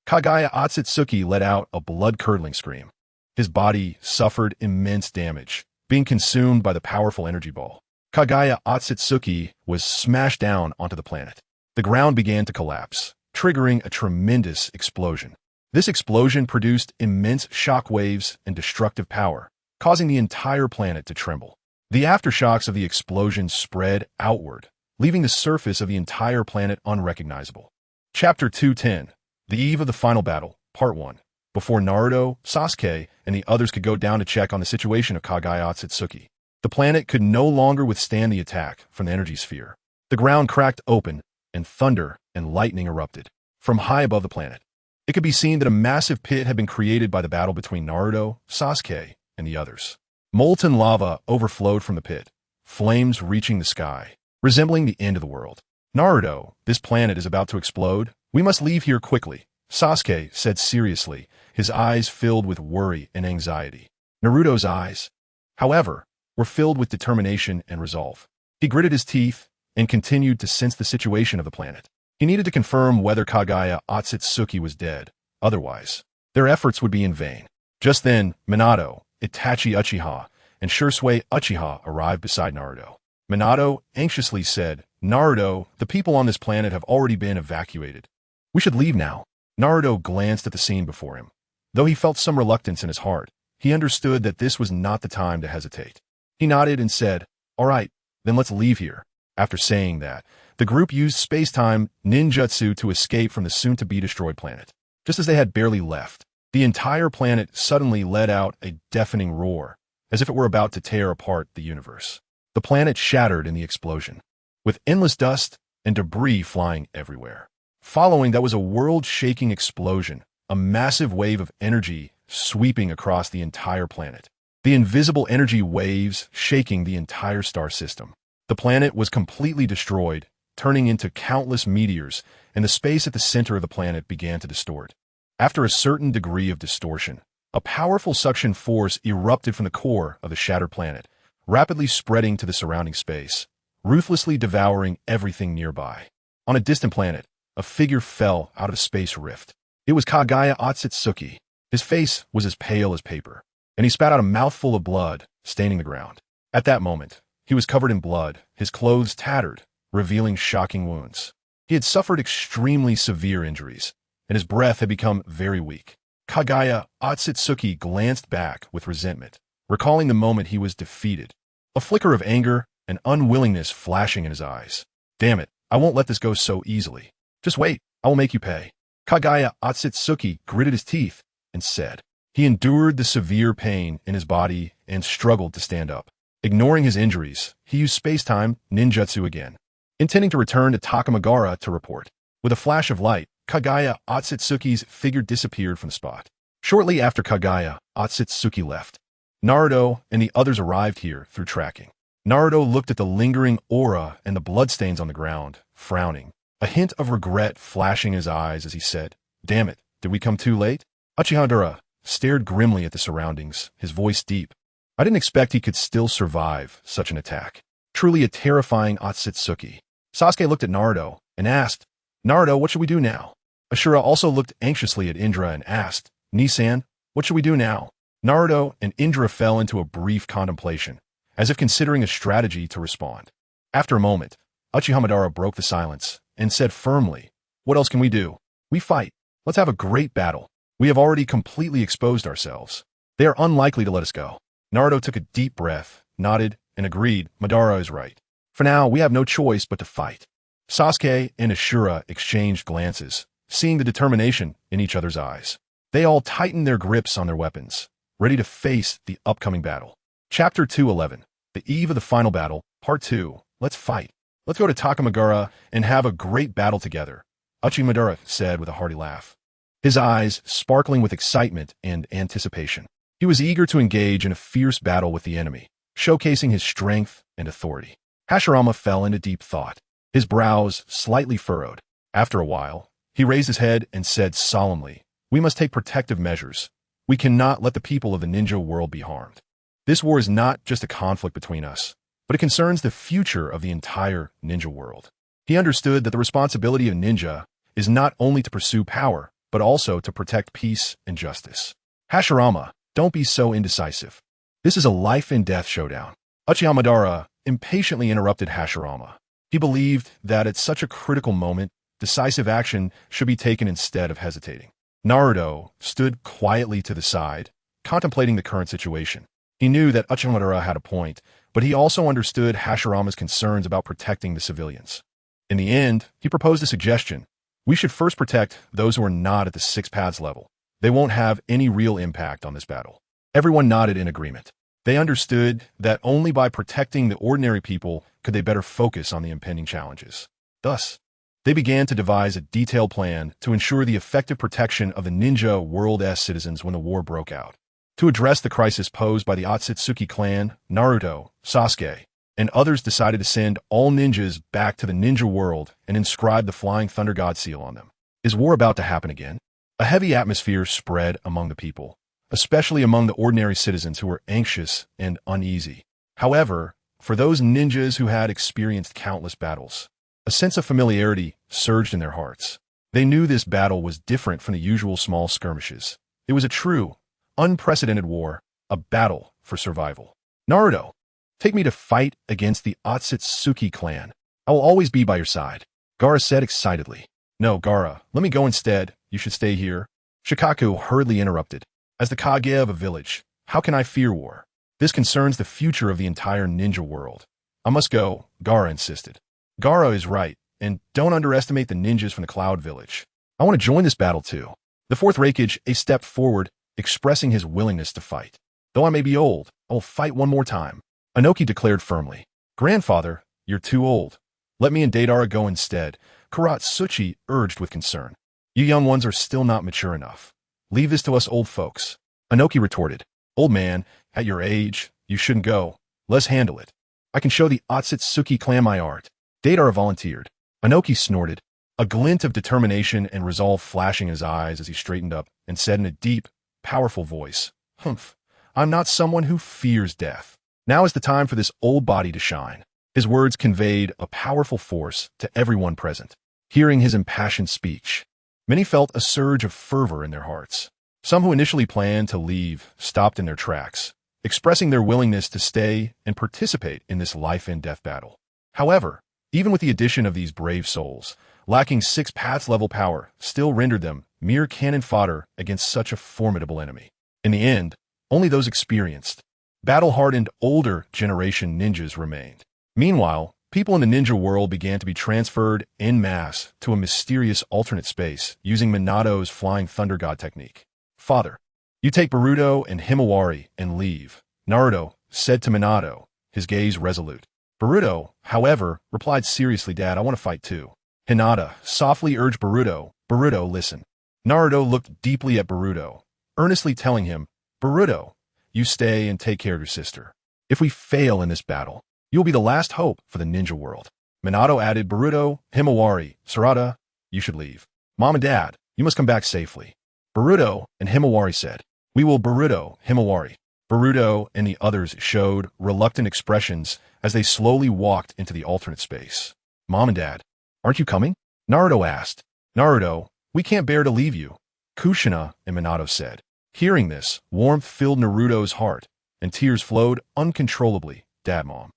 Speaker 1: Kagaya Otsutsuki let out a blood-curdling scream. His body suffered immense damage, being consumed by the powerful energy ball. Kagaya Otsutsuki was smashed down onto the planet. The ground began to collapse, triggering a tremendous explosion. This explosion produced immense shock waves and destructive power, causing the entire planet to tremble. The aftershocks of the explosion spread outward, leaving the surface of the entire planet unrecognizable. Chapter 210, The Eve of the Final Battle, Part 1. Before Naruto, Sasuke, and the others could go down to check on the situation of Kagaya Otsutsuki, the planet could no longer withstand the attack from the energy sphere. The ground cracked open, and thunder and lightning erupted from high above the planet. It could be seen that a massive pit had been created by the battle between Naruto, Sasuke, and the others. Molten lava overflowed from the pit, flames reaching the sky, resembling the end of the world. Naruto, this planet is about to explode. We must leave here quickly, Sasuke said seriously, his eyes filled with worry and anxiety. Naruto's eyes, however, were filled with determination and resolve. He gritted his teeth and continued to sense the situation of the planet. He needed to confirm whether Kagaya Otsutsuki was dead. Otherwise, their efforts would be in vain. Just then, Minato, Itachi Uchiha, and Shursui Uchiha arrived beside Naruto. Minato anxiously said, "Naruto, the people on this planet have already been evacuated. We should leave now." Naruto glanced at the scene before him. Though he felt some reluctance in his heart, he understood that this was not the time to hesitate. He nodded and said, "All right, then let's leave here." After saying that, the group used space-time ninjutsu to escape from the soon-to-be-destroyed planet. Just as they had barely left, the entire planet suddenly let out a deafening roar, as if it were about to tear apart the universe. The planet shattered in the explosion, with endless dust and debris flying everywhere. Following that was a world-shaking explosion, a massive wave of energy sweeping across the entire planet. The invisible energy waves shaking the entire star system. The planet was completely destroyed, turning into countless meteors, and the space at the center of the planet began to distort. After a certain degree of distortion, a powerful suction force erupted from the core of the shattered planet, rapidly spreading to the surrounding space, ruthlessly devouring everything nearby. On a distant planet, a figure fell out of a space rift. It was Kagaya Otsutsuki. His face was as pale as paper, and he spat out a mouthful of blood, staining the ground. At that moment, he was covered in blood, his clothes tattered, revealing shocking wounds. He had suffered extremely severe injuries, and his breath had become very weak. Kagaya Otsutsuki glanced back with resentment, recalling the moment he was defeated. A flicker of anger and unwillingness flashing in his eyes. "Damn it, I won't let this go so easily. Just wait, I will make you pay." Kagaya Otsutsuki gritted his teeth and said. He endured the severe pain in his body and struggled to stand up. Ignoring his injuries, he used space-time ninjutsu again, intending to return to Takamagara to report. With a flash of light, Kagaya Otsutsuki's figure disappeared from the spot. Shortly after Kagaya Otsutsuki left, Naruto and the others arrived here through tracking. Naruto looked at the lingering aura and the bloodstains on the ground, frowning, a hint of regret flashing in his eyes as he said, "Damn it, did we come too late?" Uchiha stared grimly at the surroundings, his voice deep. I didn't expect he could still survive such an attack. Truly a terrifying Otsutsuki. Sasuke looked at Naruto and asked, "Naruto, what should we do now?" Ashura also looked anxiously at Indra and asked, "Nisan, what should we do now?" Naruto and Indra fell into a brief contemplation, as if considering a strategy to respond. After a moment, Uchiha broke the silence and said firmly, "What else can we do? We fight. Let's have a great battle. We have already completely exposed ourselves. They are unlikely to let us go." Naruto took a deep breath, nodded, and agreed Madara is right. For now, we have no choice but to fight. Sasuke and Ashura exchanged glances, seeing the determination in each other's eyes. They all tightened their grips on their weapons, ready to face the upcoming battle. Chapter 211, The Eve of the Final Battle, Part 2, Let's Fight. Let's go to Takamagara and have a great battle together, Uchiha said with a hearty laugh, his eyes sparkling with excitement and anticipation. He was eager to engage in a fierce battle with the enemy, showcasing his strength and authority. Hashirama fell into deep thought, his brows slightly furrowed. After a while, he raised his head and said solemnly, "We must take protective measures. We cannot let the people of the ninja world be harmed. This war is not just a conflict between us, but it concerns the future of the entire ninja world." He understood that the responsibility of ninja is not only to pursue power, but also to protect peace and justice. Hashirama, don't be so indecisive. This is a life-and-death showdown. Uchiha impatiently interrupted Hashirama. He believed that at such a critical moment, decisive action should be taken instead of hesitating. Naruto stood quietly to the side, contemplating the current situation. He knew that Uchiha had a point, but he also understood Hashirama's concerns about protecting the civilians. In the end, he proposed a suggestion. We should first protect those who are not at the Six Paths level. They won't have any real impact on this battle. Everyone nodded in agreement. They understood that only by protecting the ordinary people could they better focus on the impending challenges. Thus, they began to devise a detailed plan to ensure the effective protection of the ninja world's citizens when the war broke out. To address the crisis posed by the Otsutsuki clan, Naruto, Sasuke, and others decided to send all ninjas back to the ninja world and inscribe the Flying Thunder God seal on them. Is war about to happen again? A heavy atmosphere spread among the people, especially among the ordinary citizens who were anxious and uneasy. However, for those ninjas who had experienced countless battles, a sense of familiarity surged in their hearts. They knew this battle was different from the usual small skirmishes. It was a true, unprecedented war, a battle for survival. Naruto, take me to fight against the Otsutsuki clan. I will always be by your side, Gaara said excitedly. No, Gaara, let me go instead. You should stay here. Shikaku hurriedly interrupted. As the Kage of a village, how can I fear war? This concerns the future of the entire ninja world. I must go, Gaara insisted. Gaara is right, and don't underestimate the ninjas from the Cloud Village. I want to join this battle too. The fourth Raikage stepped forward, expressing his willingness to fight. Though I may be old, I will fight one more time. Inoki declared firmly. Grandfather, you're too old. Let me and Deidara go instead, Karatsuchi urged with concern. You young ones are still not mature enough. Leave this to us old folks. Inoki retorted. Old man, at your age, you shouldn't go. Let's handle it. I can show the Otsutsuki clan my art. Deidara volunteered. Inoki snorted, a glint of determination and resolve flashing in his eyes as he straightened up and said in a deep, powerful voice, Humph, I'm not someone who fears death. Now is the time for this old body to shine. His words conveyed a powerful force to everyone present. Hearing his impassioned speech, many felt a surge of fervor in their hearts. Some who initially planned to leave stopped in their tracks, expressing their willingness to stay and participate in this life-and-death battle. However, even with the addition of these brave souls, lacking 6 paths level power still rendered them mere cannon fodder against such a formidable enemy. In the end, only those experienced, battle-hardened older generation ninjas remained. Meanwhile, people in the ninja world began to be transferred en masse to a mysterious alternate space using Minato's Flying Thunder God technique. Father, you take Boruto and Himawari and leave, Naruto said to Minato, his gaze resolute. Boruto, however, replied seriously, Dad, I want to fight too. Hinata softly urged Boruto, Boruto, listen. Naruto looked deeply at Boruto, earnestly telling him, Boruto, you stay and take care of your sister. If we fail in this battle, you'll be the last hope for the ninja world. Minato added, Boruto, Himawari, Sarada, you should leave. Mom and Dad, you must come back safely. Boruto and Himawari said, We will. Boruto, Himawari. Boruto and the others showed reluctant expressions as they slowly walked into the alternate space. Mom and Dad, aren't you coming? Naruto asked. Naruto, we can't bear to leave you, Kushina and Minato said. Hearing this, warmth filled Naruto's heart, and tears flowed uncontrollably. Dad, Mom.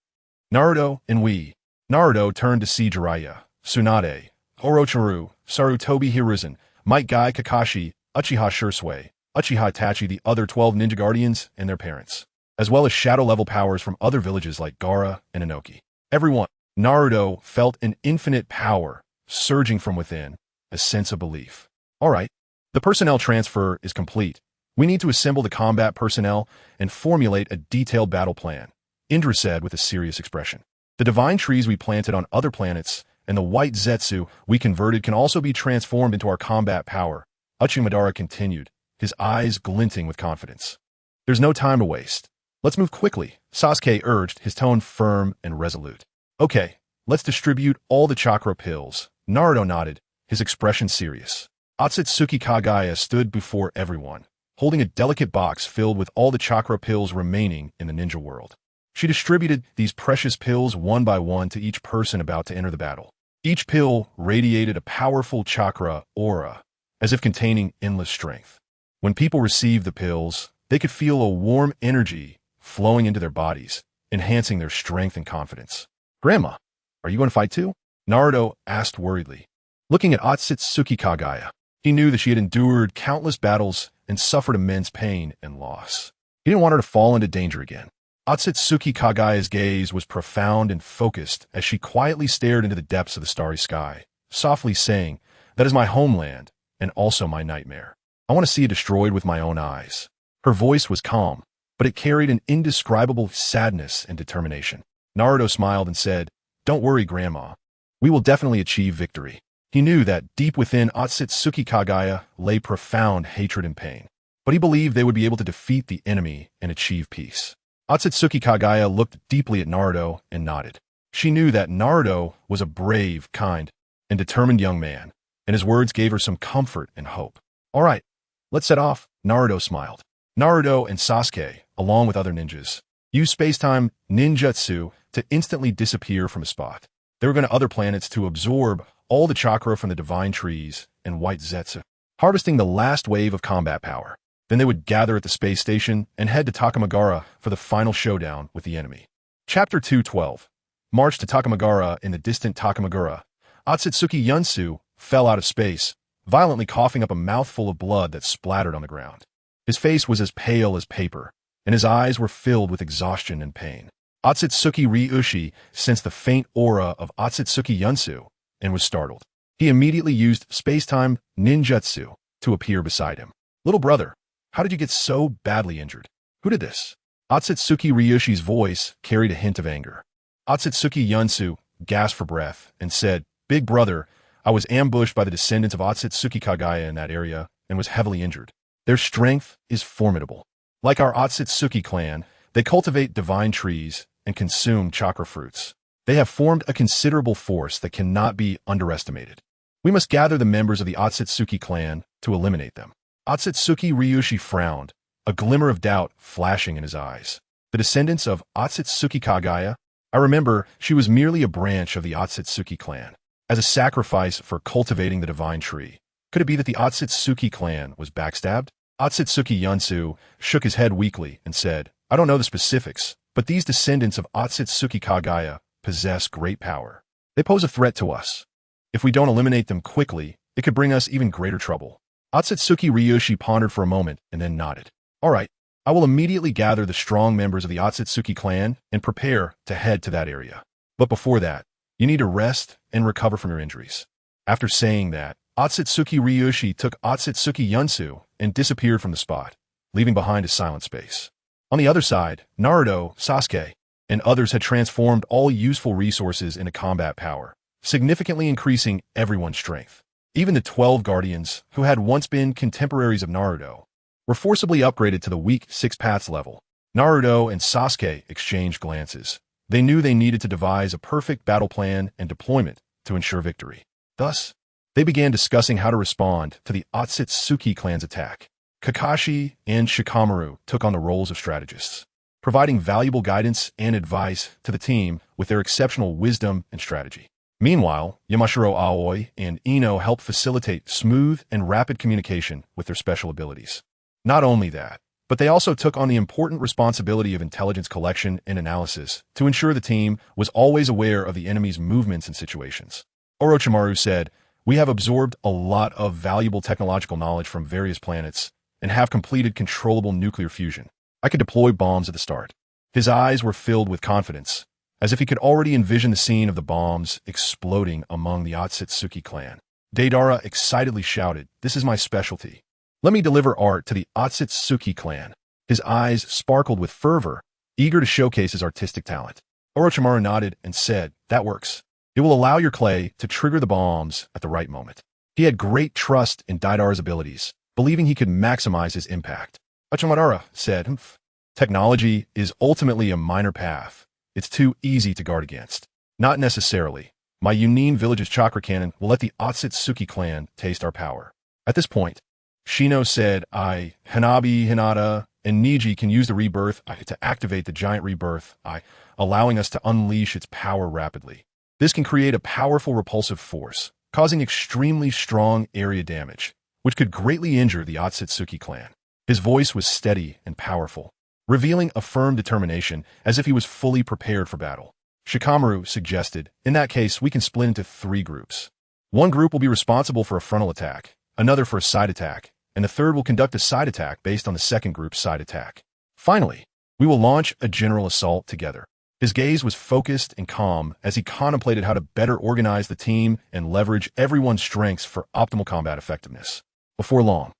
Speaker 1: Naruto and we. Naruto turned to see Jiraiya, Tsunade, Orochimaru, Sarutobi Hiruzen, Might Guy Kakashi, Uchiha Shursui, Uchiha Itachi, the other 12 ninja guardians, and their parents, as well as shadow-level powers from other villages like Gaara and Inoki. Everyone, Naruto felt an infinite power surging from within, a sense of belief. All right, the personnel transfer is complete. We need to assemble the combat personnel and formulate a detailed battle plan, Indra said with a serious expression. The divine trees we planted on other planets and the white Zetsu we converted can also be transformed into our combat power, Uchimadara continued, his eyes glinting with confidence. There's no time to waste. Let's move quickly, Sasuke urged, his tone firm and resolute. Okay, let's distribute all the chakra pills. Naruto nodded, his expression serious. Otsutsuki Kagaya stood before everyone, holding a delicate box filled with all the chakra pills remaining in the ninja world. She distributed these precious pills one by one to each person about to enter the battle. Each pill radiated a powerful chakra aura, as if containing endless strength. When people received the pills, they could feel a warm energy flowing into their bodies, enhancing their strength and confidence. Grandma, are you going to fight too? Naruto asked worriedly. Looking at Otsutsuki Kagaya, he knew that she had endured countless battles and suffered immense pain and loss. He didn't want her to fall into danger again. Otsutsuki Kagaya's gaze was profound and focused as she quietly stared into the depths of the starry sky, softly saying, That is my homeland and also my nightmare. I want to see it destroyed with my own eyes. Her voice was calm, but it carried an indescribable sadness and determination. Naruto smiled and said, Don't worry, Grandma. We will definitely achieve victory. He knew that deep within Otsutsuki Kagaya lay profound hatred and pain, but he believed they would be able to defeat the enemy and achieve peace. Otsutsuki Kagaya looked deeply at Naruto and nodded. She knew that Naruto was a brave, kind, and determined young man, and his words gave her some comfort and hope. All right, let's set off, Naruto smiled. Naruto and Sasuke, along with other ninjas, used space-time ninjutsu to instantly disappear from a spot. They were going to other planets to absorb all the chakra from the divine trees and white zetsu, harvesting the last wave of combat power. Then they would gather at the space station and head to Takamagara for the final showdown with the enemy. Chapter 212. March to Takamagara. In the distant Takamagara, Otsutsuki Yunsu fell out of space, violently coughing up a mouthful of blood that splattered on the ground. His face was as pale as paper, and his eyes were filled with exhaustion and pain. Otsutsuki Ryushi sensed the faint aura of Otsutsuki Yunsu and was startled. He immediately used space-time ninjutsu to appear beside him. Little brother, how did you get so badly injured? Who did this? Otsutsuki Ryushi's voice carried a hint of anger. Otsutsuki Yunsu gasped for breath and said, Big brother, I was ambushed by the descendants of Otsutsuki Kagaya in that area and was heavily injured. Their strength is formidable. Like our Otsutsuki clan, they cultivate divine trees and consume chakra fruits. They have formed a considerable force that cannot be underestimated. We must gather the members of the Otsutsuki clan to eliminate them. Otsutsuki Ryushi frowned, a glimmer of doubt flashing in his eyes. The descendants of Otsutsuki Kagaya? I remember she was merely a branch of the Otsutsuki clan, as a sacrifice for cultivating the divine tree. Could it be that the Otsutsuki clan was backstabbed? Otsutsuki Yunsu shook his head weakly and said, I don't know the specifics, but these descendants of Otsutsuki Kagaya possess great power. They pose a threat to us. If we don't eliminate them quickly, it could bring us even greater trouble. Otsutsuki Ryushi pondered for a moment and then nodded. All right, I will immediately gather the strong members of the Otsutsuki clan and prepare to head to that area. But before that, you need to rest and recover from your injuries. After saying that, Otsutsuki Ryushi took Otsutsuki Yunsu and disappeared from the spot, leaving behind a silent space. On the other side, Naruto, Sasuke, and others had transformed all useful resources into combat power, significantly increasing everyone's strength. Even the 12 guardians, who had once been contemporaries of Naruto, were forcibly upgraded to the weak 6 paths level. Naruto and Sasuke exchanged glances. They knew they needed to devise a perfect battle plan and deployment to ensure victory. Thus, they began discussing how to respond to the Otsutsuki clan's attack. Kakashi and Shikamaru took on the roles of strategists, providing valuable guidance and advice to the team with their exceptional wisdom and strategy. Meanwhile, Yamashiro Aoi and Ino helped facilitate smooth and rapid communication with their special abilities. Not only that, but they also took on the important responsibility of intelligence collection and analysis to ensure the team was always aware of the enemy's movements and situations. Orochimaru said, We have absorbed a lot of valuable technological knowledge from various planets and have completed controllable nuclear fusion. I could deploy bombs at the start. His eyes were filled with confidence, as if he could already envision the scene of the bombs exploding among the Otsutsuki clan. Deidara excitedly shouted, This is my specialty. Let me deliver art to the Otsutsuki clan. His eyes sparkled with fervor, eager to showcase his artistic talent. Orochimaru nodded and said, That works. It will allow your clay to trigger the bombs at the right moment. He had great trust in Deidara's abilities, believing he could maximize his impact. Orochimaru said, Technology is ultimately a minor path. It's too easy to guard against. Not necessarily. My Yunin village's chakra cannon will let the Otsutsuki clan taste our power. At this point, Shino said, Hanabi, Hinata, and Niji can use the rebirth to activate the giant rebirth, allowing us to unleash its power rapidly. This can create a powerful repulsive force, causing extremely strong area damage, which could greatly injure the Otsutsuki clan. His voice was steady and powerful, revealing a firm determination as if he was fully prepared for battle. Shikamaru suggested, In that case, we can split into 3 groups. One group will be responsible for a frontal attack, another for a side attack, and the third will conduct a side attack based on the second group's side attack. Finally, we will launch a general assault together. His gaze was focused and calm as he contemplated how to better organize the team and leverage everyone's strengths for optimal combat effectiveness. Before long,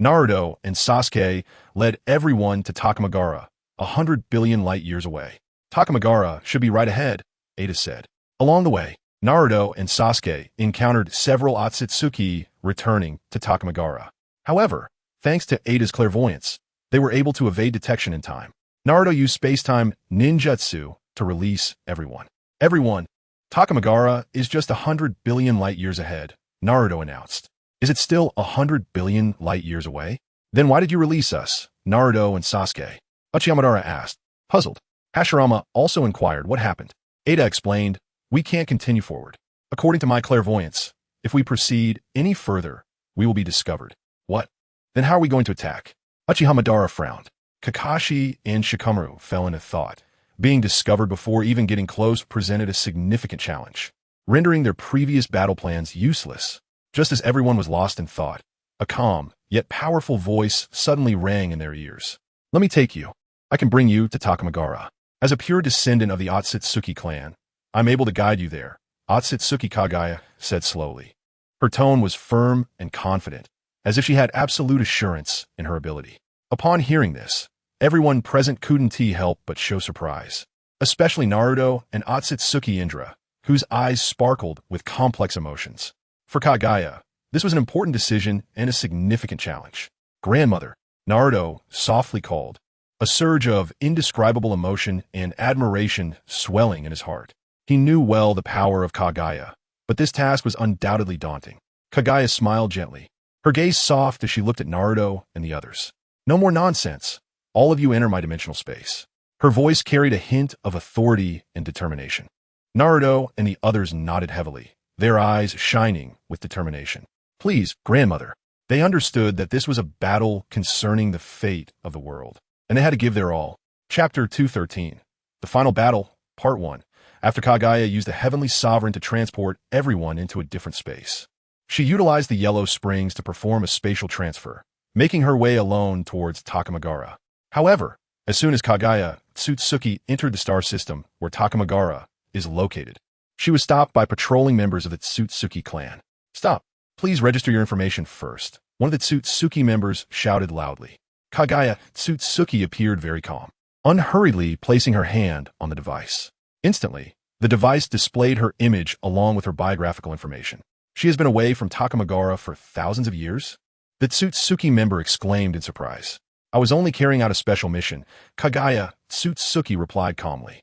Speaker 1: Naruto and Sasuke led everyone to Takamagara, 100 billion light years away. Takamagara should be right ahead, Ada said. Along the way, Naruto and Sasuke encountered several Otsutsuki returning to Takamagara. However, thanks to Ada's clairvoyance, they were able to evade detection in time. Naruto used space-time ninjutsu to release everyone. Everyone. Takamagara is just 100 billion light years ahead, Naruto announced. Is it still 100 billion light years away? Then why did you release us, Naruto and Sasuke? Uchihamadara asked, puzzled. Hashirama also inquired what happened. Ada explained, we can't continue forward. According to my clairvoyance, if we proceed any further, we will be discovered. What? Then how are we going to attack? Uchihamadara frowned. Kakashi and Shikamaru fell into thought. Being discovered before even getting close presented a significant challenge, rendering their previous battle plans useless. Just as everyone was lost in thought, a calm, yet powerful voice suddenly rang in their ears. Let me take you. I can bring you to Takamagara. As a pure descendant of the Otsutsuki clan, I'm able to guide you there, Otsutsuki Kagaya said slowly. Her tone was firm and confident, as if she had absolute assurance in her ability. Upon hearing this, everyone present couldn't help but show surprise, especially Naruto and Otsutsuki Indra, whose eyes sparkled with complex emotions. For Kagaya, this was an important decision and a significant challenge. Grandmother, Naruto softly called, a surge of indescribable emotion and admiration swelling in his heart. He knew well the power of Kagaya, but this task was undoubtedly daunting. Kagaya smiled gently, her gaze soft as she looked at Naruto and the others. No more nonsense. All of you enter my dimensional space. Her voice carried a hint of authority and determination. Naruto and the others nodded heavily, their eyes shining with determination. Please, grandmother. They understood that this was a battle concerning the fate of the world, and they had to give their all. Chapter 213. The Final Battle, Part 1. After Kagaya used the Heavenly Sovereign to transport everyone into a different space. She utilized the Yellow Springs to perform a spatial transfer, making her way alone towards Takamagara. However, as soon as Kagaya Tsutsuki entered the star system where Takamagara is located, she was stopped by patrolling members of the Tsutsuki clan. Stop. Please register your information first. One of the Tsutsuki members shouted loudly. Kagaya Tsutsuki appeared very calm, unhurriedly placing her hand on the device. Instantly, the device displayed her image along with her biographical information. She has been away from Takamagara for thousands of years? The Tsutsuki member exclaimed in surprise. I was only carrying out a special mission, Kagaya Tsutsuki replied calmly.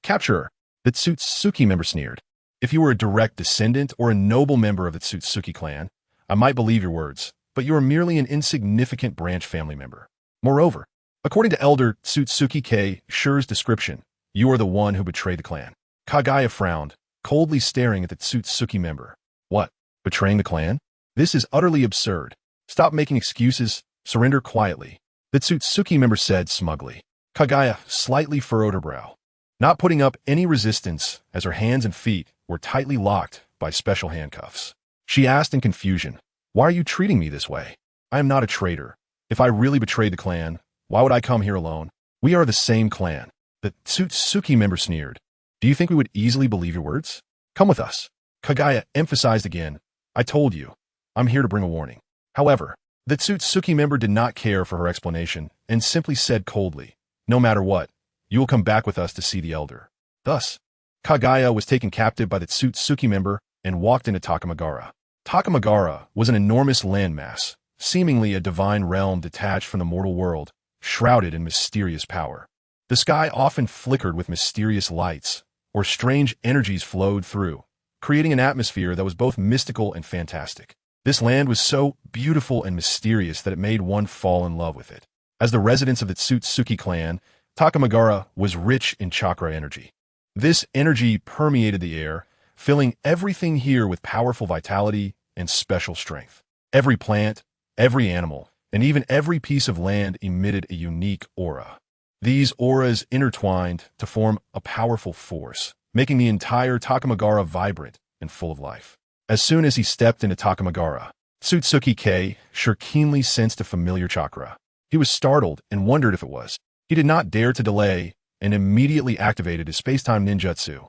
Speaker 1: Capture her. The Tsutsuki member sneered. If you were a direct descendant or a noble member of the Tsutsuki clan, I might believe your words, but you are merely an insignificant branch family member. Moreover, according to Elder Tsutsuki K. Shure's description, you are the one who betrayed the clan. Kagaya frowned, coldly staring at the Tsutsuki member. What? Betraying the clan? This is utterly absurd. Stop making excuses. Surrender quietly. The Tsutsuki member said smugly. Kagaya slightly furrowed her brow, not putting up any resistance as her hands and feet were tightly locked by special handcuffs. She asked in confusion, why are you treating me this way? I am not a traitor. If I really betrayed the clan, why would I come here alone? We are the same clan. The Tsutsuki member sneered. Do you think we would easily believe your words? Come with us. Kagaya emphasized again. I told you. I'm here to bring a warning. However, the Tsutsuki member did not care for her explanation and simply said coldly, no matter what, you will come back with us to see the elder. Thus, Kagaya was taken captive by the Tsutsuki member and walked into Takamagara. Takamagara was an enormous landmass, seemingly a divine realm detached from the mortal world, shrouded in mysterious power. The sky often flickered with mysterious lights, or strange energies flowed through, creating an atmosphere that was both mystical and fantastic. This land was so beautiful and mysterious that it made one fall in love with it. As the residents of the Tsutsuki clan, Takamagara was rich in chakra energy. This energy permeated the air, filling everything here with powerful vitality and special strength. Every plant, every animal, and even every piece of land emitted a unique aura. These auras intertwined to form a powerful force, making the entire Takamagara vibrant and full of life. As soon as he stepped into Takamagara, Tsutsuki K. Sure keenly sensed a familiar chakra. He was startled and wondered if it was. He did not dare to delay and immediately activated his space-time ninjutsu,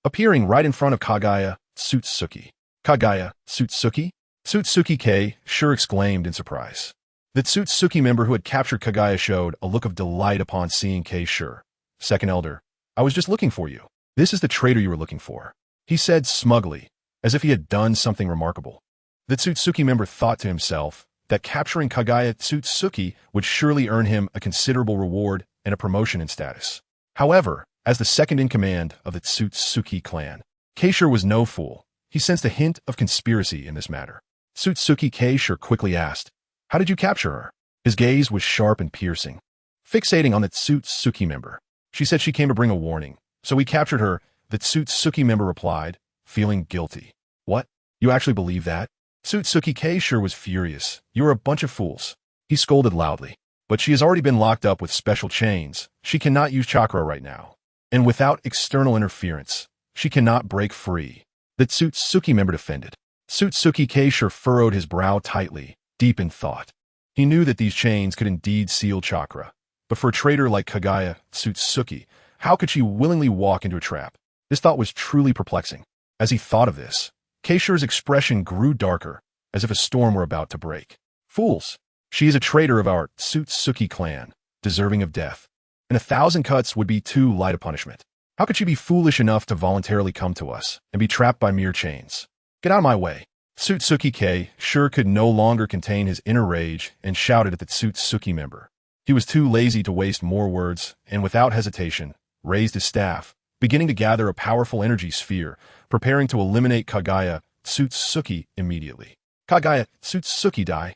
Speaker 1: appearing right in front of Kagaya Tsutsuki. Kagaya Tsutsuki? Tsutsuki K. Sure exclaimed in surprise. The Tsutsuki member who had captured Kagaya showed a look of delight upon seeing K. Sure. Second Elder, I was just looking for you. This is the traitor you were looking for, he said smugly, as if he had done something remarkable. The Tsutsuki member thought to himself that capturing Kagaya Tsutsuki would surely earn him a considerable reward and a promotion in status. However, as the second-in-command of the Tsutsuki clan, Keishore was no fool. He sensed a hint of conspiracy in this matter. Tsutsuki Keishore quickly asked, "How did you capture her?" His gaze was sharp and piercing, fixating on the Tsutsuki member. "She said she came to bring a warning, so we captured her," the Tsutsuki member replied, feeling guilty. "What? You actually believe that?" Tsutsuki Keishore was furious. "You're a bunch of fools." He scolded loudly. "But she has already been locked up with special chains. She cannot use chakra right now. And without external interference, she cannot break free." The Tsutsuki member defended. Tsutsuki Keishore furrowed his brow tightly, deep in thought. He knew that these chains could indeed seal chakra. But for a traitor like Kagaya Tsutsuki, how could she willingly walk into a trap? This thought was truly perplexing. As he thought of this, Keishore's expression grew darker, as if a storm were about to break. "Fools! She is a traitor of our Tsutsuki clan, deserving of death. And 1,000 cuts would be too light a punishment. How could she be foolish enough to voluntarily come to us and be trapped by mere chains? Get out of my way." Tsutsuki Keishore could no longer contain his inner rage and shouted at the Tsutsuki member. He was too lazy to waste more words and without hesitation, raised his staff, beginning to gather a powerful energy sphere, preparing to eliminate Kagaya Tsutsuki immediately. "Kagaya Tsutsuki die!"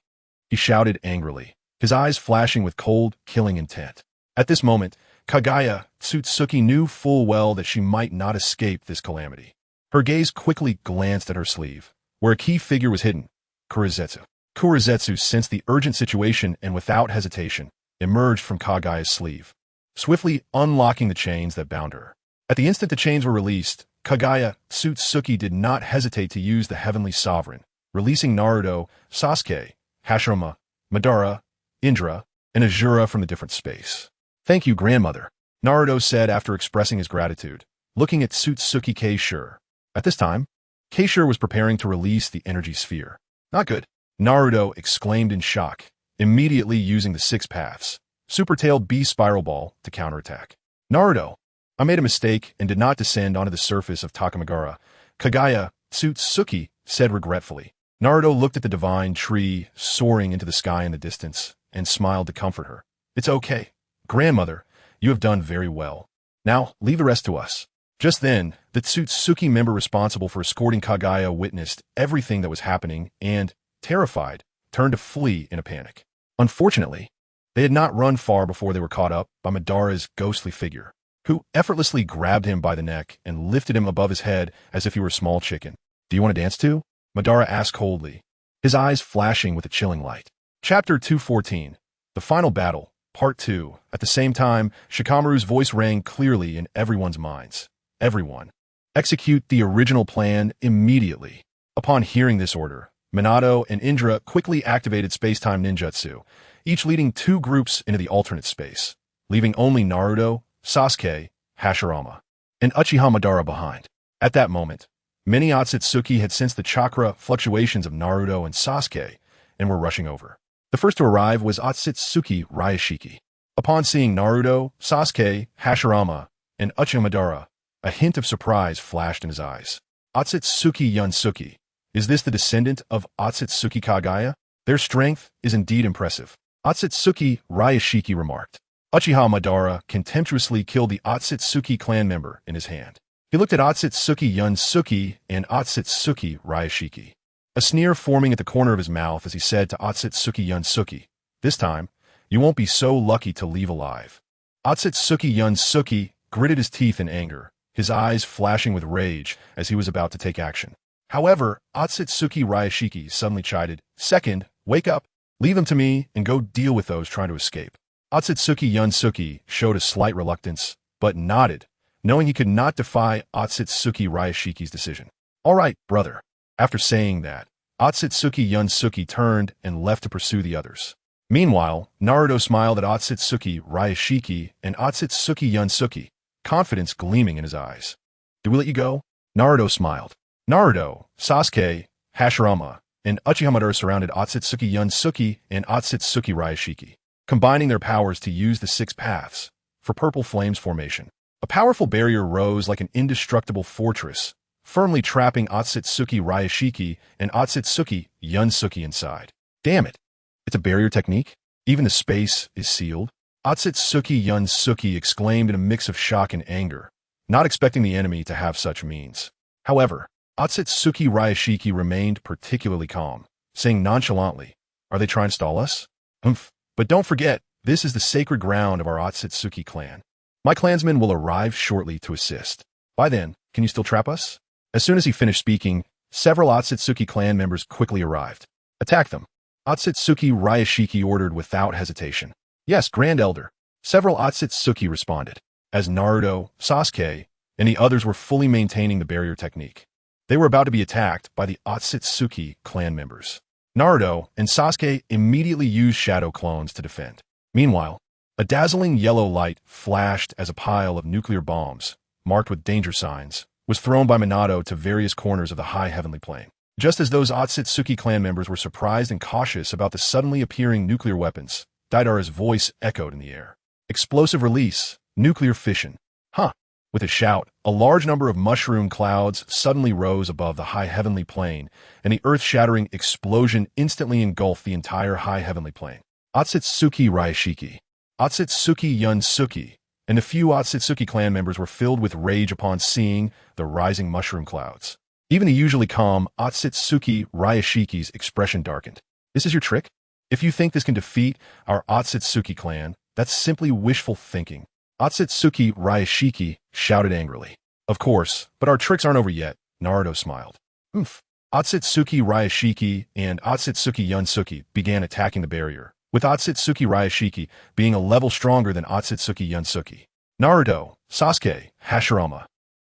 Speaker 1: he shouted angrily, his eyes flashing with cold, killing intent. At this moment, Kagaya Tsutsuki knew full well that she might not escape this calamity. Her gaze quickly glanced at her sleeve, where a key figure was hidden, Kurizetsu. Kurizetsu sensed the urgent situation and without hesitation, emerged from Kagaya's sleeve, swiftly unlocking the chains that bound her. At the instant the chains were released, Kagaya Tsutsuki did not hesitate to use the Heavenly Sovereign, releasing Naruto, Sasuke, Hashirama, Madara, Indra, and Azura from the different space. "Thank you, grandmother," Naruto said after expressing his gratitude, looking at Tsutsuki Keishore. At this time, Keishore was preparing to release the energy sphere. "Not good," Naruto exclaimed in shock, immediately using the 6 paths, super-tailed B-spiral ball to counterattack. "Naruto, I made a mistake and did not descend onto the surface of Takamagara," Kagaya Tsutsuki said regretfully. Naruto looked at the divine tree soaring into the sky in the distance and smiled to comfort her. "It's okay. Grandmother, you have done very well. Now, leave the rest to us." Just then, the Tsutsuki member responsible for escorting Kagaya witnessed everything that was happening and, terrified, turned to flee in a panic. Unfortunately, they had not run far before they were caught up by Madara's ghostly figure, who effortlessly grabbed him by the neck and lifted him above his head as if he were a small chicken. "Do you want to dance too?" Madara asked coldly, his eyes flashing with a chilling light. Chapter 214, The Final Battle, Part 2. At the same time, Shikamaru's voice rang clearly in everyone's minds. "Everyone, execute the original plan immediately." Upon hearing this order, Minato and Indra quickly activated space-time ninjutsu, each leading 2 groups into the alternate space, leaving only Naruto, Sasuke, Hashirama, and Uchiha Madara behind. At that moment, many Otsutsuki had sensed the chakra fluctuations of Naruto and Sasuke and were rushing over. The first to arrive was Otsutsuki Ryashiki. Upon seeing Naruto, Sasuke, Hashirama, and Uchiha Madara, a hint of surprise flashed in his eyes. "Otsutsuki Yunsuki, is this the descendant of Otsutsuki Kagaya? Their strength is indeed impressive," Otsutsuki Ryashiki remarked. Uchiha Madara contemptuously killed the Otsutsuki clan member in his hand. He looked at Otsutsuki Yunsuki and Otsutsuki Ryashiki, a sneer forming at the corner of his mouth as he said to Otsutsuki Yunsuki, "This time, you won't be so lucky to leave alive." Otsutsuki Yunsuki gritted his teeth in anger, his eyes flashing with rage as he was about to take action. However, Otsutsuki Ryashiki suddenly chided, "Second, wake up, leave them to me, and go deal with those trying to escape." Otsutsuki Yunsuki showed a slight reluctance, but nodded, knowing he could not defy Otsutsuki Ryashiki's decision. "All right, brother." After saying that, Otsutsuki Yunsuki turned and left to pursue the others. Meanwhile, Naruto smiled at Otsutsuki Ryashiki and Otsutsuki Yunsuki, confidence gleaming in his eyes. "Do we let you go?" Naruto smiled. Naruto, Sasuke, Hashirama, and Uchiha Madara surrounded Otsutsuki Yunsuki and Otsutsuki Ryashiki, combining their powers to use the 6 paths for Purple Flames formation. A powerful barrier rose like an indestructible fortress, firmly trapping Otsutsuki Ryashiki and Otsutsuki Yunsuki inside. "Damn it! It's a barrier technique? Even the space is sealed?" Otsutsuki Yunsuke exclaimed in a mix of shock and anger, not expecting the enemy to have such means. However, Otsutsuki Ryashiki remained particularly calm, saying nonchalantly, "Are they trying to stall us? But don't forget, this is the sacred ground of our Otsutsuki clan. My clansmen will arrive shortly to assist. By then, can you still trap us?" As soon as he finished speaking, several Otsutsuki clan members quickly arrived. "Attack them," Otsutsuki Ryashiki ordered without hesitation. "Yes, Grand Elder," several Otsutsuki responded, as Naruto, Sasuke, and the others were fully maintaining the barrier technique. They were about to be attacked by the Otsutsuki clan members. Naruto and Sasuke immediately used shadow clones to defend. Meanwhile, a dazzling yellow light flashed as a pile of nuclear bombs, marked with danger signs, was thrown by Minato to various corners of the high heavenly plane. Just as those Otsutsuki clan members were surprised and cautious about the suddenly appearing nuclear weapons, Deidara's voice echoed in the air. "Explosive release, nuclear fission." Huh! With a shout, a large number of mushroom clouds suddenly rose above the high heavenly plane, and the earth-shattering explosion instantly engulfed the entire high heavenly plane. Otsutsuki Ryashiki, Otsutsuki Yunsuke, and a few Otsutsuki clan members were filled with rage upon seeing the rising mushroom clouds. Even the usually calm Otsutsuki Ryashiki's expression darkened. "This is your trick? If you think this can defeat our Otsutsuki clan, that's simply wishful thinking," Otsutsuki Ryashiki shouted angrily. "Of course, but our tricks aren't over yet," Naruto smiled. Otsutsuki Ryashiki and Otsutsuki Yunsuke began attacking the barrier, with Otsutsuki Ryashiki being a level stronger than Otsutsuki Yunsuke. Naruto, Sasuke, Hashirama,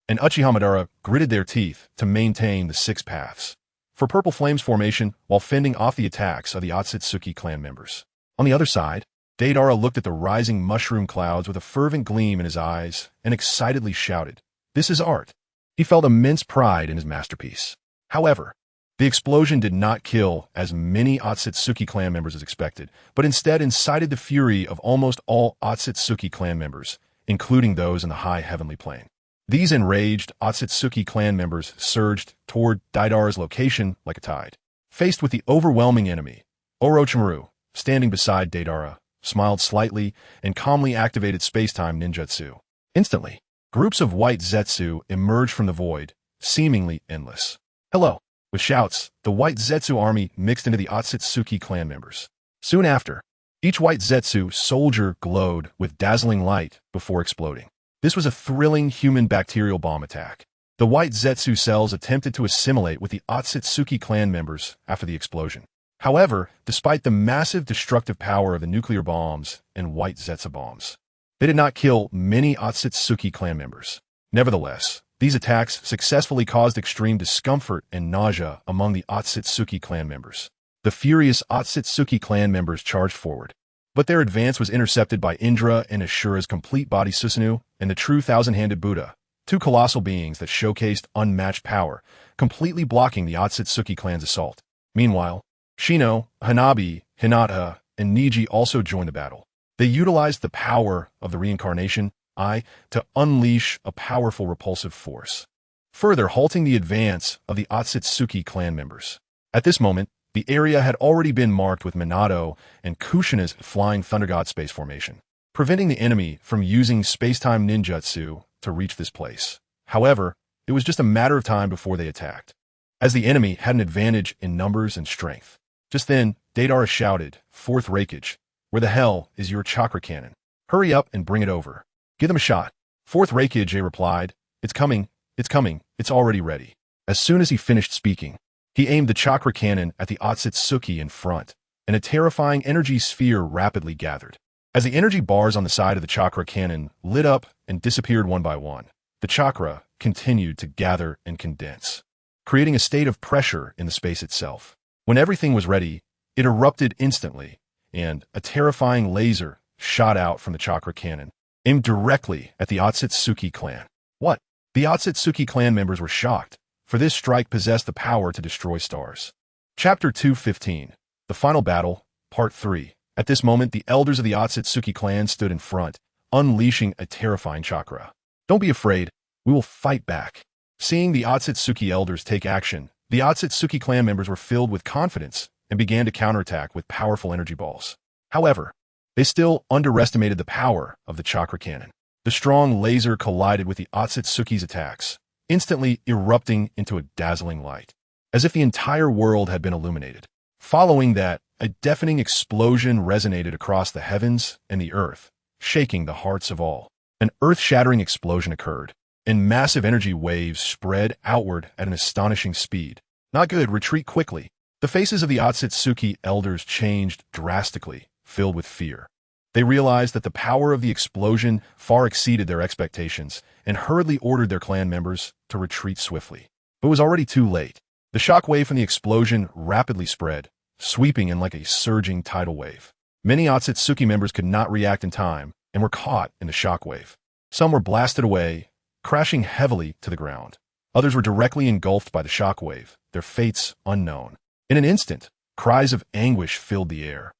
Speaker 1: and Uchiha Madara gritted their teeth to maintain the 6 paths for Purple Flame's formation while fending off the attacks of the Otsutsuki clan members. On the other side, Deidara looked at the rising mushroom clouds with a fervent gleam in his eyes and excitedly shouted, "This is art." He felt immense pride in his masterpiece. However, the explosion did not kill as many Otsutsuki clan members as expected, but instead incited the fury of almost all Otsutsuki clan members, including those in the high heavenly plane. These enraged Otsutsuki clan members surged toward Deidara's location like a tide. Faced with the overwhelming enemy, Orochimaru, standing beside Deidara, smiled slightly and calmly activated space-time ninjutsu. Instantly, groups of white Zetsu emerged from the void, seemingly endless. "Hello!" With shouts, the white Zetsu army mixed into the Otsutsuki clan members. Soon after, each white Zetsu soldier glowed with dazzling light before exploding. This was a thrilling human bacterial bomb attack. The white Zetsu cells attempted to assimilate with the Otsutsuki clan members after the explosion. However, despite the massive destructive power of the nuclear bombs and white Zetsu bombs, they did not kill many Otsutsuki clan members. Nevertheless, these attacks successfully caused extreme discomfort and nausea among the Otsutsuki clan members. The furious Otsutsuki clan members charged forward, but their advance was intercepted by Indra and Ashura's complete body Susanoo and the true thousand-handed Buddha, 2 colossal beings that showcased unmatched power, completely blocking the Otsutsuki clan's assault. Meanwhile, Shino, Hanabi, Hinata, and Niji also joined the battle. They utilized the power of the reincarnation eye to unleash a powerful repulsive force, further halting the advance of the Otsutsuki clan members. At this moment, the area had already been marked with Minato and Kushina's Flying Thunder God space formation, preventing the enemy from using space-time ninjutsu to reach this place. However, it was just a matter of time before they attacked, as the enemy had an advantage in numbers and strength. Just then, Deidara shouted, "Fourth Raikage, where the hell is your chakra cannon? Hurry up and bring it over. Give them a shot." Fourth Raikage replied, it's coming, it's already ready." As soon as he finished speaking, he aimed the chakra cannon at the Otsutsuki in front, and a terrifying energy sphere rapidly gathered. As the energy bars on the side of the chakra cannon lit up and disappeared one by one, the chakra continued to gather and condense, creating a state of pressure in the space itself. When everything was ready, it erupted instantly, and a terrifying laser shot out from the chakra cannon, aimed directly at the Otsutsuki clan. What? The Otsutsuki clan members were shocked, for this strike possessed the power to destroy stars. Chapter 215, The Final Battle, Part 3. At this moment, the elders of the Otsutsuki clan stood in front, unleashing a terrifying chakra. "Don't be afraid, we will fight back." Seeing the Otsutsuki elders take action, the Otsutsuki clan members were filled with confidence and began to counterattack with powerful energy balls. However, They still underestimated the power of the chakra cannon. The strong laser collided with the Otsutsuki's attacks, instantly erupting into a dazzling light, as if the entire world had been illuminated. Following that, a deafening explosion resonated across the heavens and the earth, shaking the hearts of all. An earth-shattering explosion occurred, and massive energy waves spread outward at an astonishing speed. Not good, retreat quickly. The faces of the Otsutsuki elders changed drastically, filled with fear. They realized that the power of the explosion far exceeded their expectations and hurriedly ordered their clan members to retreat swiftly. But it was already too late. The shockwave from the explosion rapidly spread, sweeping in like a surging tidal wave. Many Otsutsuki members could not react in time and were caught in the shockwave. Some were blasted away, crashing heavily to the ground. Others were directly engulfed by the shockwave, their fates unknown. In an instant, cries of anguish filled the air,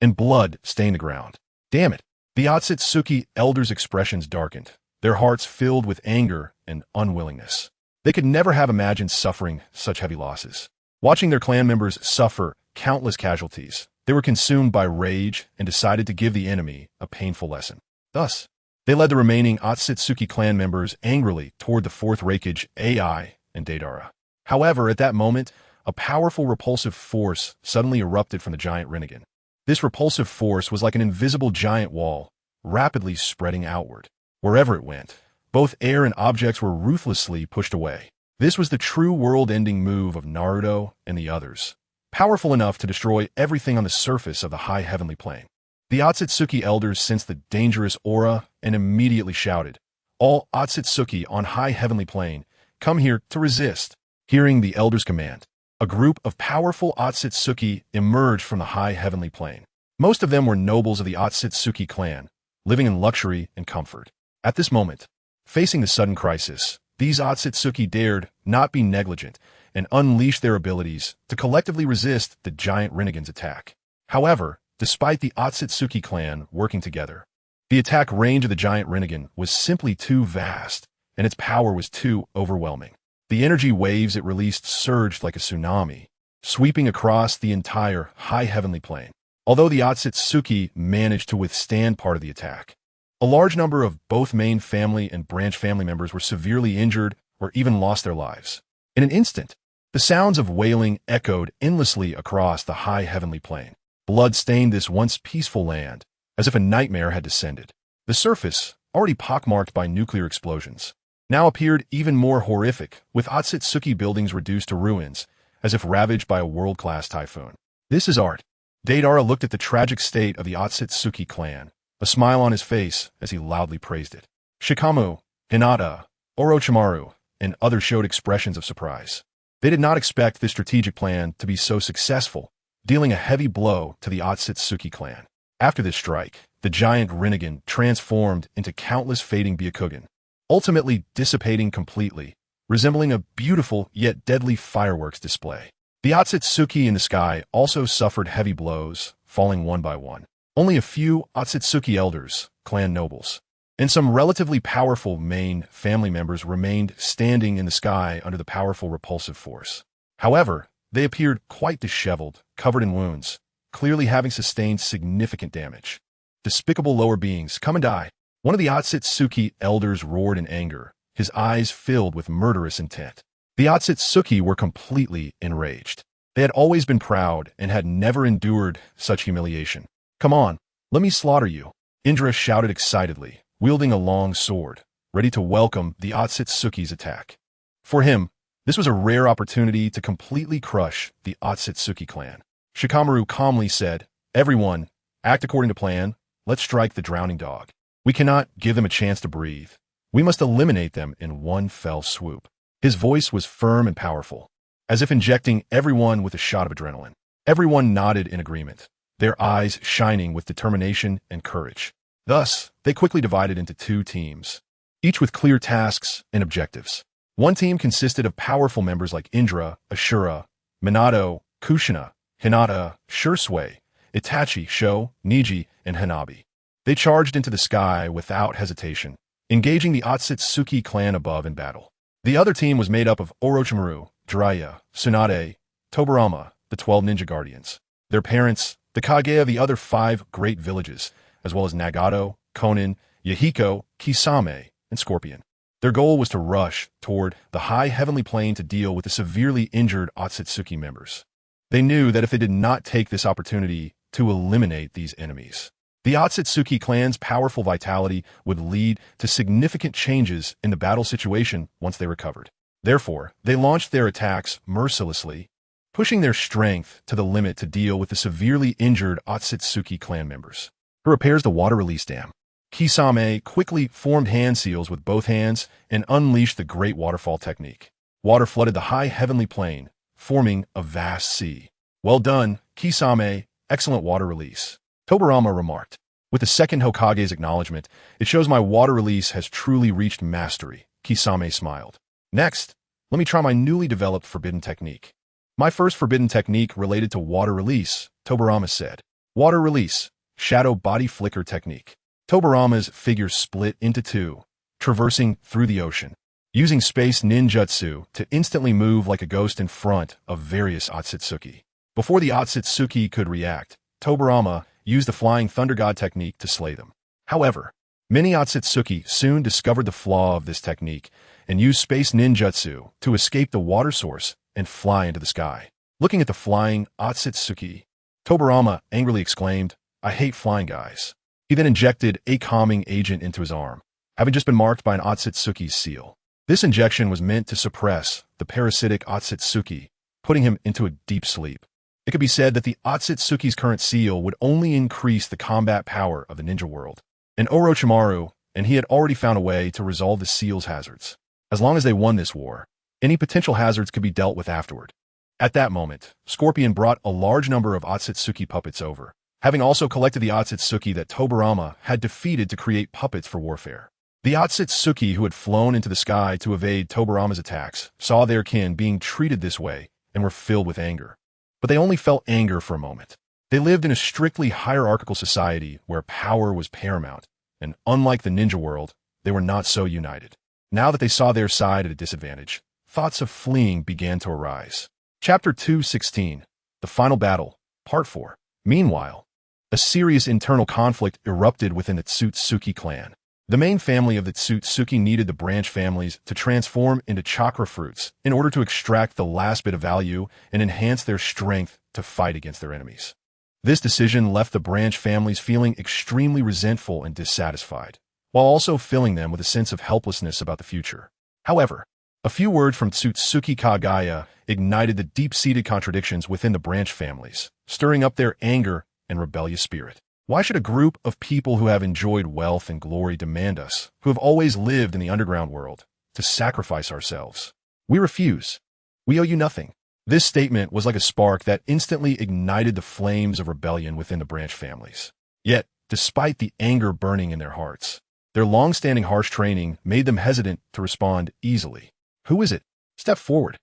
Speaker 1: and blood stained the ground. Damn it! The Otsutsuki elders' expressions darkened, their hearts filled with anger and unwillingness. They could never have imagined suffering such heavy losses. Watching their clan members suffer countless casualties, they were consumed by rage and decided to give the enemy a painful lesson. Thus, they led the remaining Otsutsuki clan members angrily toward the fourth Raikage Ai and Deidara. However, at that moment, a powerful repulsive force suddenly erupted from the giant Rinnegan. This repulsive force was like an invisible giant wall, rapidly spreading outward. Wherever it went, both air and objects were ruthlessly pushed away. This was the true world-ending move of Naruto and the others, powerful enough to destroy everything on the surface of the high heavenly plane. The Otsutsuki elders sensed the dangerous aura and immediately shouted, "All Otsutsuki on high heavenly plane, come here to resist." Hearing the elders' command, a group of powerful Otsutsuki emerged from the high heavenly plane. Most of them were nobles of the Otsutsuki clan, living in luxury and comfort. At this moment, facing the sudden crisis, these Otsutsuki dared not be negligent and unleash their abilities to collectively resist the giant Rinnegan's attack. However, despite the Otsutsuki clan working together, the attack range of the giant Rinnegan was simply too vast, and its power was too overwhelming. The energy waves it released surged like a tsunami, sweeping across the entire high heavenly plane. Although the Otsutsuki managed to withstand part of the attack, a large number of both main family and branch family members were severely injured or even lost their lives. In an instant, the sounds of wailing echoed endlessly across the high heavenly plane. Blood stained this once peaceful land, as if a nightmare had descended. The surface, already pockmarked by nuclear explosions, now appeared even more horrific, with Otsutsuki buildings reduced to ruins, as if ravaged by a world-class typhoon. This is art. Deidara looked at the tragic state of the Otsutsuki clan, a smile on his face as he loudly praised it. Shikamu, Hinata, Orochimaru, and others showed expressions of surprise. They did not expect this strategic plan to be so successful, dealing a heavy blow to the Otsutsuki clan. After this strike, the giant Rinnegan transformed into countless fading Byakugan, ultimately dissipating completely, resembling a beautiful yet deadly fireworks display. The Otsutsuki in the sky also suffered heavy blows, falling one by one. Only a few Otsutsuki elders, clan nobles, and some relatively powerful main family members remained standing in the sky under the powerful repulsive force. However, they appeared quite disheveled, covered in wounds, clearly having sustained significant damage. Despicable lower beings, come and die. One of the Otsutsuki elders roared in anger, his eyes filled with murderous intent. The Otsutsuki were completely enraged. They had always been proud and had never endured such humiliation. Come on, let me slaughter you. Indra shouted excitedly, wielding a long sword, ready to welcome the Otsutsuki's attack. For him, this was a rare opportunity to completely crush the Otsutsuki clan. Shikamaru calmly said, "Everyone, act according to plan. Let's strike the drowning dog. We cannot give them a chance to breathe. We must eliminate them in one fell swoop." His voice was firm and powerful, as if injecting everyone with a shot of adrenaline. Everyone nodded in agreement, their eyes shining with determination and courage. Thus, they quickly divided into two teams, each with clear tasks and objectives. One team consisted of powerful members like Indra, Ashura, Minato, Kushina, Hinata, Shursui, Itachi, Sho, Niji, and Hanabi. They charged into the sky without hesitation, engaging the Otsutsuki clan above in battle. The other team was made up of Orochimaru, Jiraiya, Tsunade, Tobirama, the 12 ninja guardians, their parents, the Kage of the other 5 great villages, as well as Nagato, Konin, Yahiko, Kisame, and Scorpion. Their goal was to rush toward the high heavenly plane to deal with the severely injured Otsutsuki members. They knew that if they did not take this opportunity to eliminate these enemies, the Otsutsuki clan's powerful vitality would lead to significant changes in the battle situation once they recovered. Therefore, they launched their attacks mercilessly, pushing their strength to the limit to deal with the severely injured Otsutsuki clan members. Who repairs the water release dam? Kisame quickly formed hand seals with both hands and unleashed the Great Waterfall technique. Water flooded the high heavenly plane, forming a vast sea. Well done, Kisame, excellent water release. Tobirama remarked. With the second Hokage's acknowledgement, it shows my water release has truly reached mastery. Kisame smiled. Next, let me try my newly developed forbidden technique. My first forbidden technique related to water release, Tobirama said. Water release, shadow body flicker technique. Tobirama's figure split into two, traversing through the ocean, using space ninjutsu to instantly move like a ghost in front of various Otsutsuki. Before the Otsutsuki could react, Tobirama used the Flying Thunder God technique to slay them. However, many Otsutsuki soon discovered the flaw of this technique and used space ninjutsu to escape the water source and fly into the sky. Looking at the flying Otsutsuki, Tobirama angrily exclaimed, "I hate flying guys." He then injected a calming agent into his arm, having just been marked by an Otsutsuki's seal. This injection was meant to suppress the parasitic Otsutsuki, putting him into a deep sleep. It could be said that the Otsutsuki's current seal would only increase the combat power of the ninja world. And Orochimaru, and he had already found a way to resolve the seal's hazards. As long as they won this war, any potential hazards could be dealt with afterward. At that moment, Scorpion brought a large number of Otsutsuki puppets over, having also collected the Otsutsuki that Tobirama had defeated to create puppets for warfare. The Otsutsuki who had flown into the sky to evade Tobirama's attacks saw their kin being treated this way and were filled with anger. But they only felt anger for a moment. They lived in a strictly hierarchical society where power was paramount, and unlike the ninja world, they were not so united. Now that they saw their side at a disadvantage, thoughts of fleeing began to arise. Chapter 216, The Final Battle, Part 4. Meanwhile, a serious internal conflict erupted within the Tsutsuki clan. The main family of the Tsutsuki needed the branch families to transform into chakra fruits in order to extract the last bit of value and enhance their strength to fight against their enemies. This decision left the branch families feeling extremely resentful and dissatisfied, while also filling them with a sense of helplessness about the future. However, a few words from Tsutsuki Kagaya ignited the deep-seated contradictions within the branch families, stirring up their anger and rebellious spirit. Why should a group of people who have enjoyed wealth and glory demand us, who have always lived in the underground world, to sacrifice ourselves? We refuse. We owe you nothing. This statement was like a spark that instantly ignited the flames of rebellion within the branch families. Yet, despite the anger burning in their hearts, their long-standing harsh training made them hesitant to respond easily. Who is it? Step forward.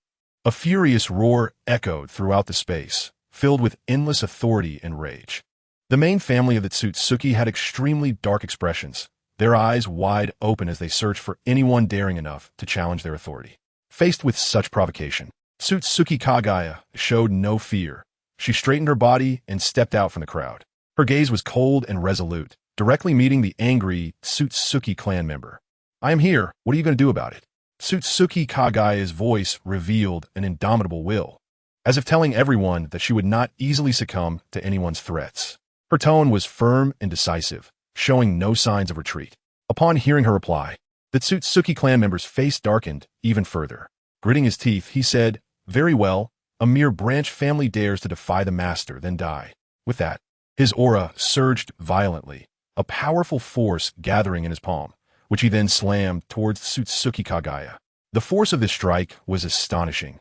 Speaker 1: A furious roar echoed throughout the space, filled with endless authority and rage. The main family of the Tsutsuki had extremely dark expressions, their eyes wide open as they searched for anyone daring enough to challenge their authority. Faced with such provocation, Tsutsuki Kagaya showed no fear. She straightened her body and stepped out from the crowd. Her gaze was cold and resolute, directly meeting the angry Tsutsuki clan member. "I am here. What are you going to do about it?" Tsutsuki Kagaya's voice revealed an indomitable will, as if telling everyone that she would not easily succumb to anyone's threats. Her tone was firm and decisive, showing no signs of retreat. Upon hearing her reply, the Tsutsuki clan member's face darkened even further. Gritting his teeth, he said, "Very well, a mere branch family dares to defy the master, then die." With that, his aura surged violently, a powerful force gathering in his palm, which he then slammed towards Tsutsuki Kagaya. The force of this strike was astonishing,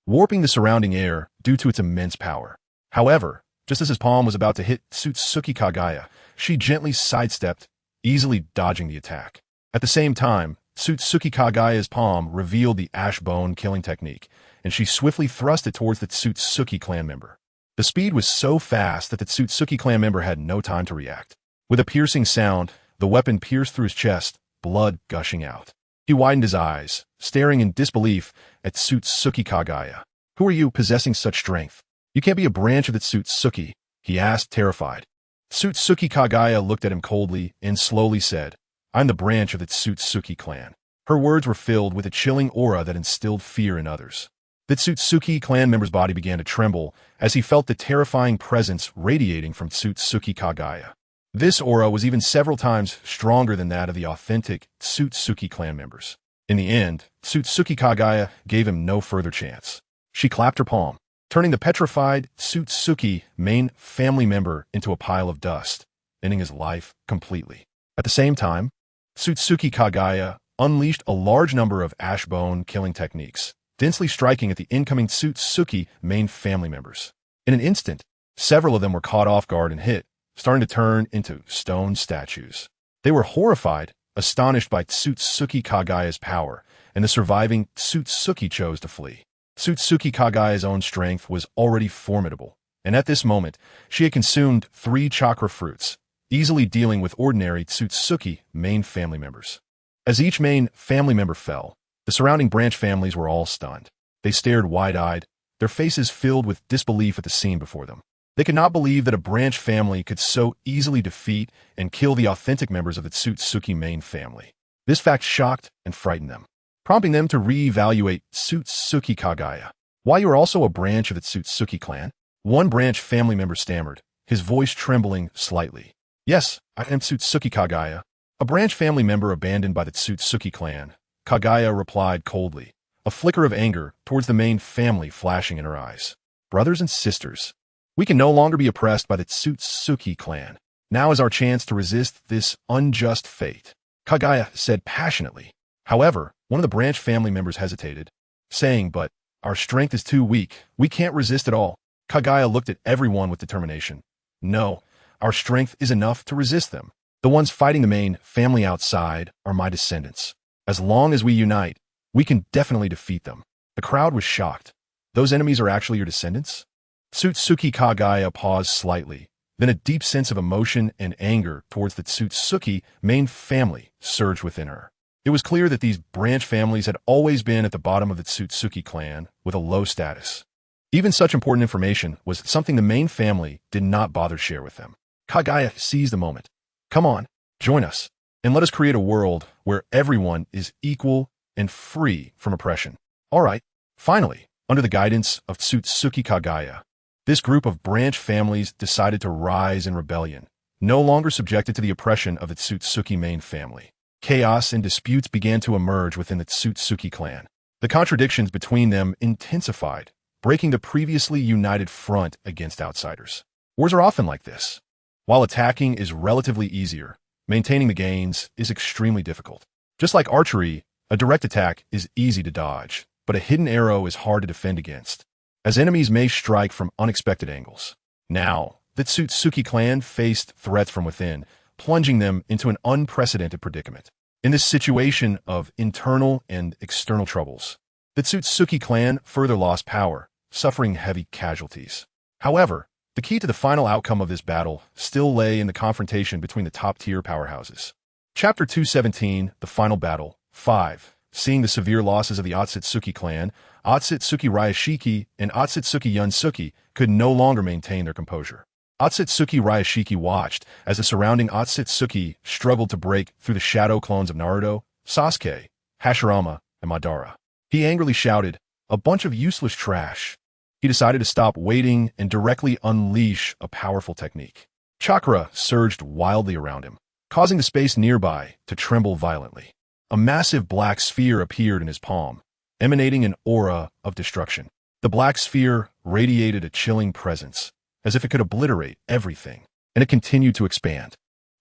Speaker 1: warping the surrounding air due to its immense power. However, just as his palm was about to hit Tsutsuki Kagaya, she gently sidestepped, easily dodging the attack. At the same time, Tsutsuki Kagaya's palm revealed the ash bone killing technique, and she swiftly thrust it towards the Tsutsuki clan member. The speed was so fast that the Tsutsuki clan member had no time to react. With a piercing sound, the weapon pierced through his chest, blood gushing out. He widened his eyes, staring in disbelief at Tsutsuki Kagaya. "Who are you possessing such strength? You can't be a branch of the Tsutsuki," he asked, terrified. Tsutsuki Kagaya looked at him coldly and slowly said, I'm the branch of the Tsutsuki clan. Her words were filled with a chilling aura that instilled fear in others. The Tsutsuki clan member's body began to tremble as he felt the terrifying presence radiating from Tsutsuki Kagaya. This aura was even several times stronger than that of the authentic Tsutsuki clan members. In the end, Tsutsuki Kagaya gave him no further chance. She clapped her palm, turning the petrified Tsutsuki main family member into a pile of dust, ending his life completely. At the same time, Tsutsuki Kagaya unleashed a large number of ashbone killing techniques, densely striking at the incoming Tsutsuki main family members. In an instant, several of them were caught off guard and hit, starting to turn into stone statues. They were horrified, astonished by Tsutsuki Kagaya's power, and the surviving Tsutsuki chose to flee. Tsutsuki Kagaya's own strength was already formidable, and at this moment, she had consumed 3 chakra fruits, easily dealing with ordinary Tsutsuki main family members. As each main family member fell, the surrounding branch families were all stunned. They stared wide-eyed, their faces filled with disbelief at the scene before them. They could not believe that a branch family could so easily defeat and kill the authentic members of the Tsutsuki main family. This fact shocked and frightened them, prompting them to re-evaluate Tsutsuki Kagaya. Why, you are also a branch of the Tsutsuki clan? One branch family member stammered, his voice trembling slightly. Yes, I am Tsutsuki Kagaya, a branch family member abandoned by the Tsutsuki clan. Kagaya replied coldly, a flicker of anger towards the main family flashing in her eyes. Brothers and sisters, we can no longer be oppressed by the Tsutsuki clan. Now is our chance to resist this unjust fate, Kagaya said passionately. However, one of the branch family members hesitated, saying, but our strength is too weak. We can't resist at all. Kagaya looked at everyone with determination. No, our strength is enough to resist them. The ones fighting the main family outside are my descendants. As long as we unite, we can definitely defeat them. The crowd was shocked. Those enemies are actually your descendants? Tsutsuki Kagaya paused slightly. Then a deep sense of emotion and anger towards the Tsutsuki main family surged within her. It was clear that these branch families had always been at the bottom of the Tsutsuki clan with a low status. Even such important information was something the main family did not bother to share with them. Kagaya seized the moment. Come on, join us, and let us create a world where everyone is equal and free from oppression. All right, finally, under the guidance of Tsutsuki Kagaya, this group of branch families decided to rise in rebellion, no longer subjected to the oppression of the Tsutsuki main family. Chaos and disputes began to emerge within the Tsutsuki clan. The contradictions between them intensified, breaking the previously united front against outsiders. Wars are often like this. While attacking is relatively easier, maintaining the gains is extremely difficult. Just like archery, a direct attack is easy to dodge, but a hidden arrow is hard to defend against, as enemies may strike from unexpected angles. Now, the Tsutsuki clan faced threats from within, plunging them into an unprecedented predicament. In this situation of internal and external troubles, the Tsutsuki clan further lost power, suffering heavy casualties. However, the key to the final outcome of this battle still lay in the confrontation between the top-tier powerhouses. Chapter 217, The Final Battle, 5. Seeing the severe losses of the Otsutsuki clan, Otsutsuki Ryashiki and Otsutsuki Yunsuki could no longer maintain their composure. Otsutsuki Ryashiki watched as the surrounding Otsutsuki struggled to break through the shadow clones of Naruto, Sasuke, Hashirama, and Madara. He angrily shouted, "A bunch of useless trash." He decided to stop waiting and directly unleash a powerful technique. Chakra surged wildly around him, causing the space nearby to tremble violently. A massive black sphere appeared in his palm, emanating an aura of destruction. The black sphere radiated a chilling presence, as if it could obliterate everything, and it continued to expand.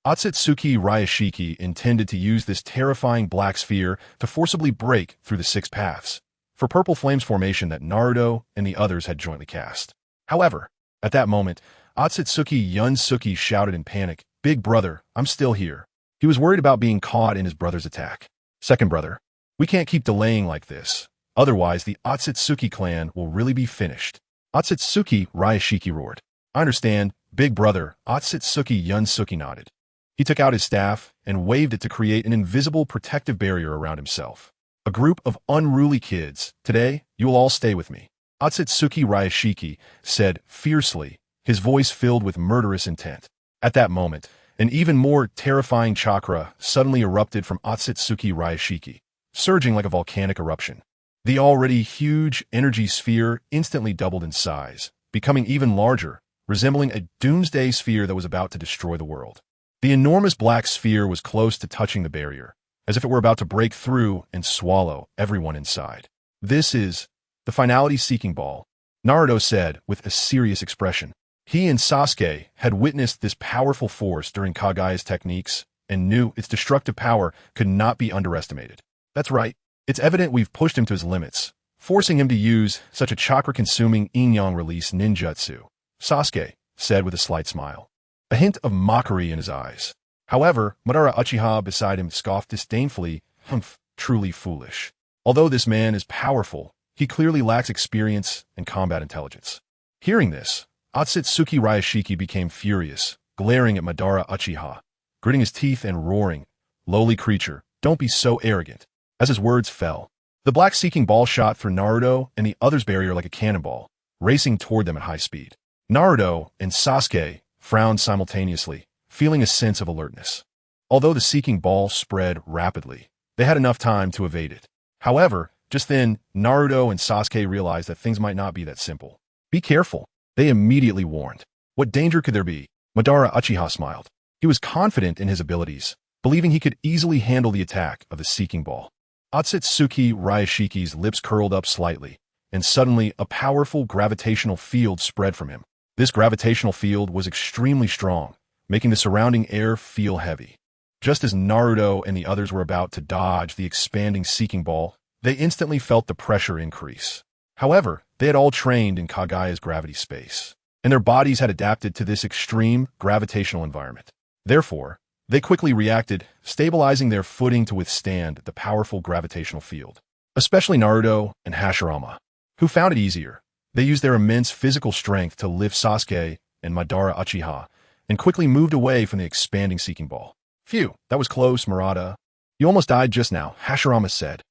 Speaker 1: Otsutsuki Ryashiki intended to use this terrifying black sphere to forcibly break through the 6 paths for Purple Flame's formation that Naruto and the others had jointly cast. However, at that moment, Otsutsuki Yunsuki shouted in panic, "Big brother, I'm still here." He was worried about being caught in his brother's attack. "Second brother, we can't keep delaying like this. Otherwise, the Otsutsuki clan will really be finished." Otsutsuki Ryashiki roared. "I understand, big brother." Otsutsuki Yunsuki nodded. He took out his staff and waved it to create an invisible protective barrier around himself. "A group of unruly kids. Today, you will all stay with me," Otsutsuki Ryashiki said fiercely, his voice filled with murderous intent. At that moment, an even more terrifying chakra suddenly erupted from Otsutsuki Ryashiki, surging like a volcanic eruption. The already huge energy sphere instantly doubled in size, becoming even larger, resembling a doomsday sphere that was about to destroy the world. The enormous black sphere was close to touching the barrier, as if it were about to break through and swallow everyone inside. "This is the finality-seeking ball," Naruto said with a serious expression. He and Sasuke had witnessed this powerful force during Kagaya's techniques and knew its destructive power could not be underestimated. "That's right. It's evident we've pushed him to his limits, forcing him to use such a chakra-consuming yin-yang release ninjutsu," Sasuke said with a slight smile, a hint of mockery in his eyes. However, Madara Uchiha beside him scoffed disdainfully, "Humph, truly foolish. Although this man is powerful, he clearly lacks experience and combat intelligence." Hearing this, Otsutsuki Ryashiki became furious, glaring at Madara Uchiha, gritting his teeth and roaring, "Lowly creature, don't be so arrogant." As his words fell, the black seeking ball shot through Naruto and the other's barrier like a cannonball, racing toward them at high speed. Naruto and Sasuke frowned simultaneously, feeling a sense of alertness. Although the seeking ball spread rapidly, they had enough time to evade it. However, just then, Naruto and Sasuke realized that things might not be that simple. "Be careful," they immediately warned. "What danger could there be?" Madara Uchiha smiled. He was confident in his abilities, believing he could easily handle the attack of the seeking ball. Otsutsuki Ryashiki's lips curled up slightly, and suddenly a powerful gravitational field spread from him. This gravitational field was extremely strong, making the surrounding air feel heavy. Just as Naruto and the others were about to dodge the expanding seeking ball, they instantly felt the pressure increase. However, they had all trained in Kagaya's gravity space, and their bodies had adapted to this extreme gravitational environment. Therefore, they quickly reacted, stabilizing their footing to withstand the powerful gravitational field. Especially Naruto and Hashirama, who found it easier. They used their immense physical strength to lift Sasuke and Madara Uchiha, and quickly moved away from the expanding seeking ball. "Phew, that was close, Murata. You almost died just now," Hashirama said.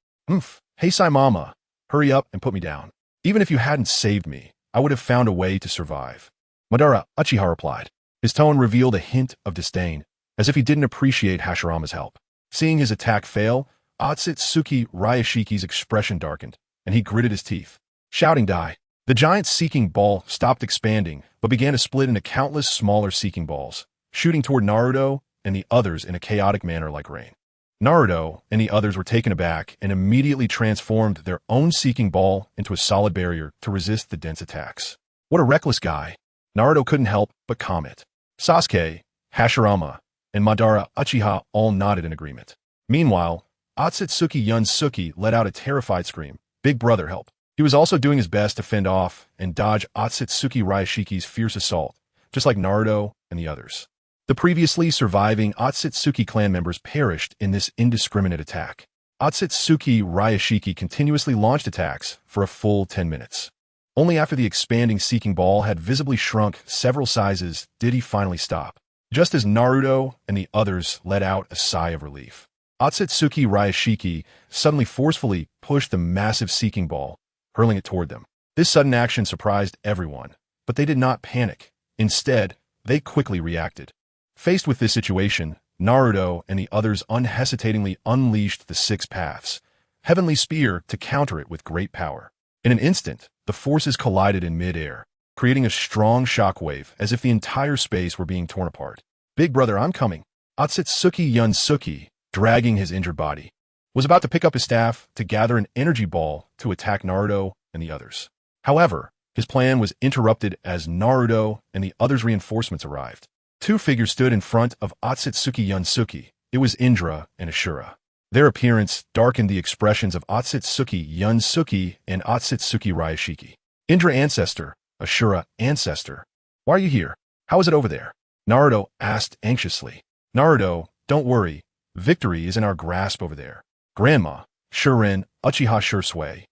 Speaker 1: Hey Saimama, hurry up and put me down. Even if you hadn't saved me, I would have found a way to survive." Madara Uchiha replied. His tone revealed a hint of disdain, as if he didn't appreciate Hashirama's help. Seeing his attack fail, Otsutsuki Ryashiki's expression darkened, and he gritted his teeth. Shouting die. The giant seeking ball stopped expanding, but began to split into countless smaller seeking balls, shooting toward Naruto and the others in a chaotic manner like rain. Naruto and the others were taken aback and immediately transformed their own seeking ball into a solid barrier to resist the dense attacks. "What a reckless guy," Naruto couldn't help but comment. Sasuke, Hashirama, and Madara Uchiha all nodded in agreement. Meanwhile, Otsutsuki Yunsuke let out a terrified scream. Big brother, help. He was also doing his best to fend off and dodge Otsutsuki Ryashiki's fierce assault, just like Naruto and the others. The previously surviving Otsutsuki clan members perished in this indiscriminate attack. Otsutsuki Ryashiki continuously launched attacks for a full 10 minutes. Only after the expanding seeking ball had visibly shrunk several sizes did he finally stop. Just as Naruto and the others let out a sigh of relief, Otsutsuki Ryashiki suddenly forcefully pushed the massive seeking ball, hurling it toward them. This sudden action surprised everyone, but they did not panic. Instead, they quickly reacted. Faced with this situation, Naruto and the others unhesitatingly unleashed the Six Paths, Heavenly Spear, to counter it with great power. In an instant, the forces collided in mid-air, creating a strong shockwave as if the entire space were being torn apart. "Big brother, I'm coming." Otsutsuki Yunsuke, dragging his injured body, was about to pick up his staff to gather an energy ball to attack Naruto and the others. However, his plan was interrupted as Naruto and the others' reinforcements arrived. Two figures stood in front of Otsutsuki Yunsuke. It was Indra and Ashura. Their appearance darkened the expressions of Otsutsuki Yunsuke and Otsutsuki Ryashiki. "Indra ancestor, Ashura ancestor. Why are you here? How is it over there?" Naruto asked anxiously. "Naruto, don't worry. Victory is in our grasp over there. Grandma, Shurin, Uchiha Shursui,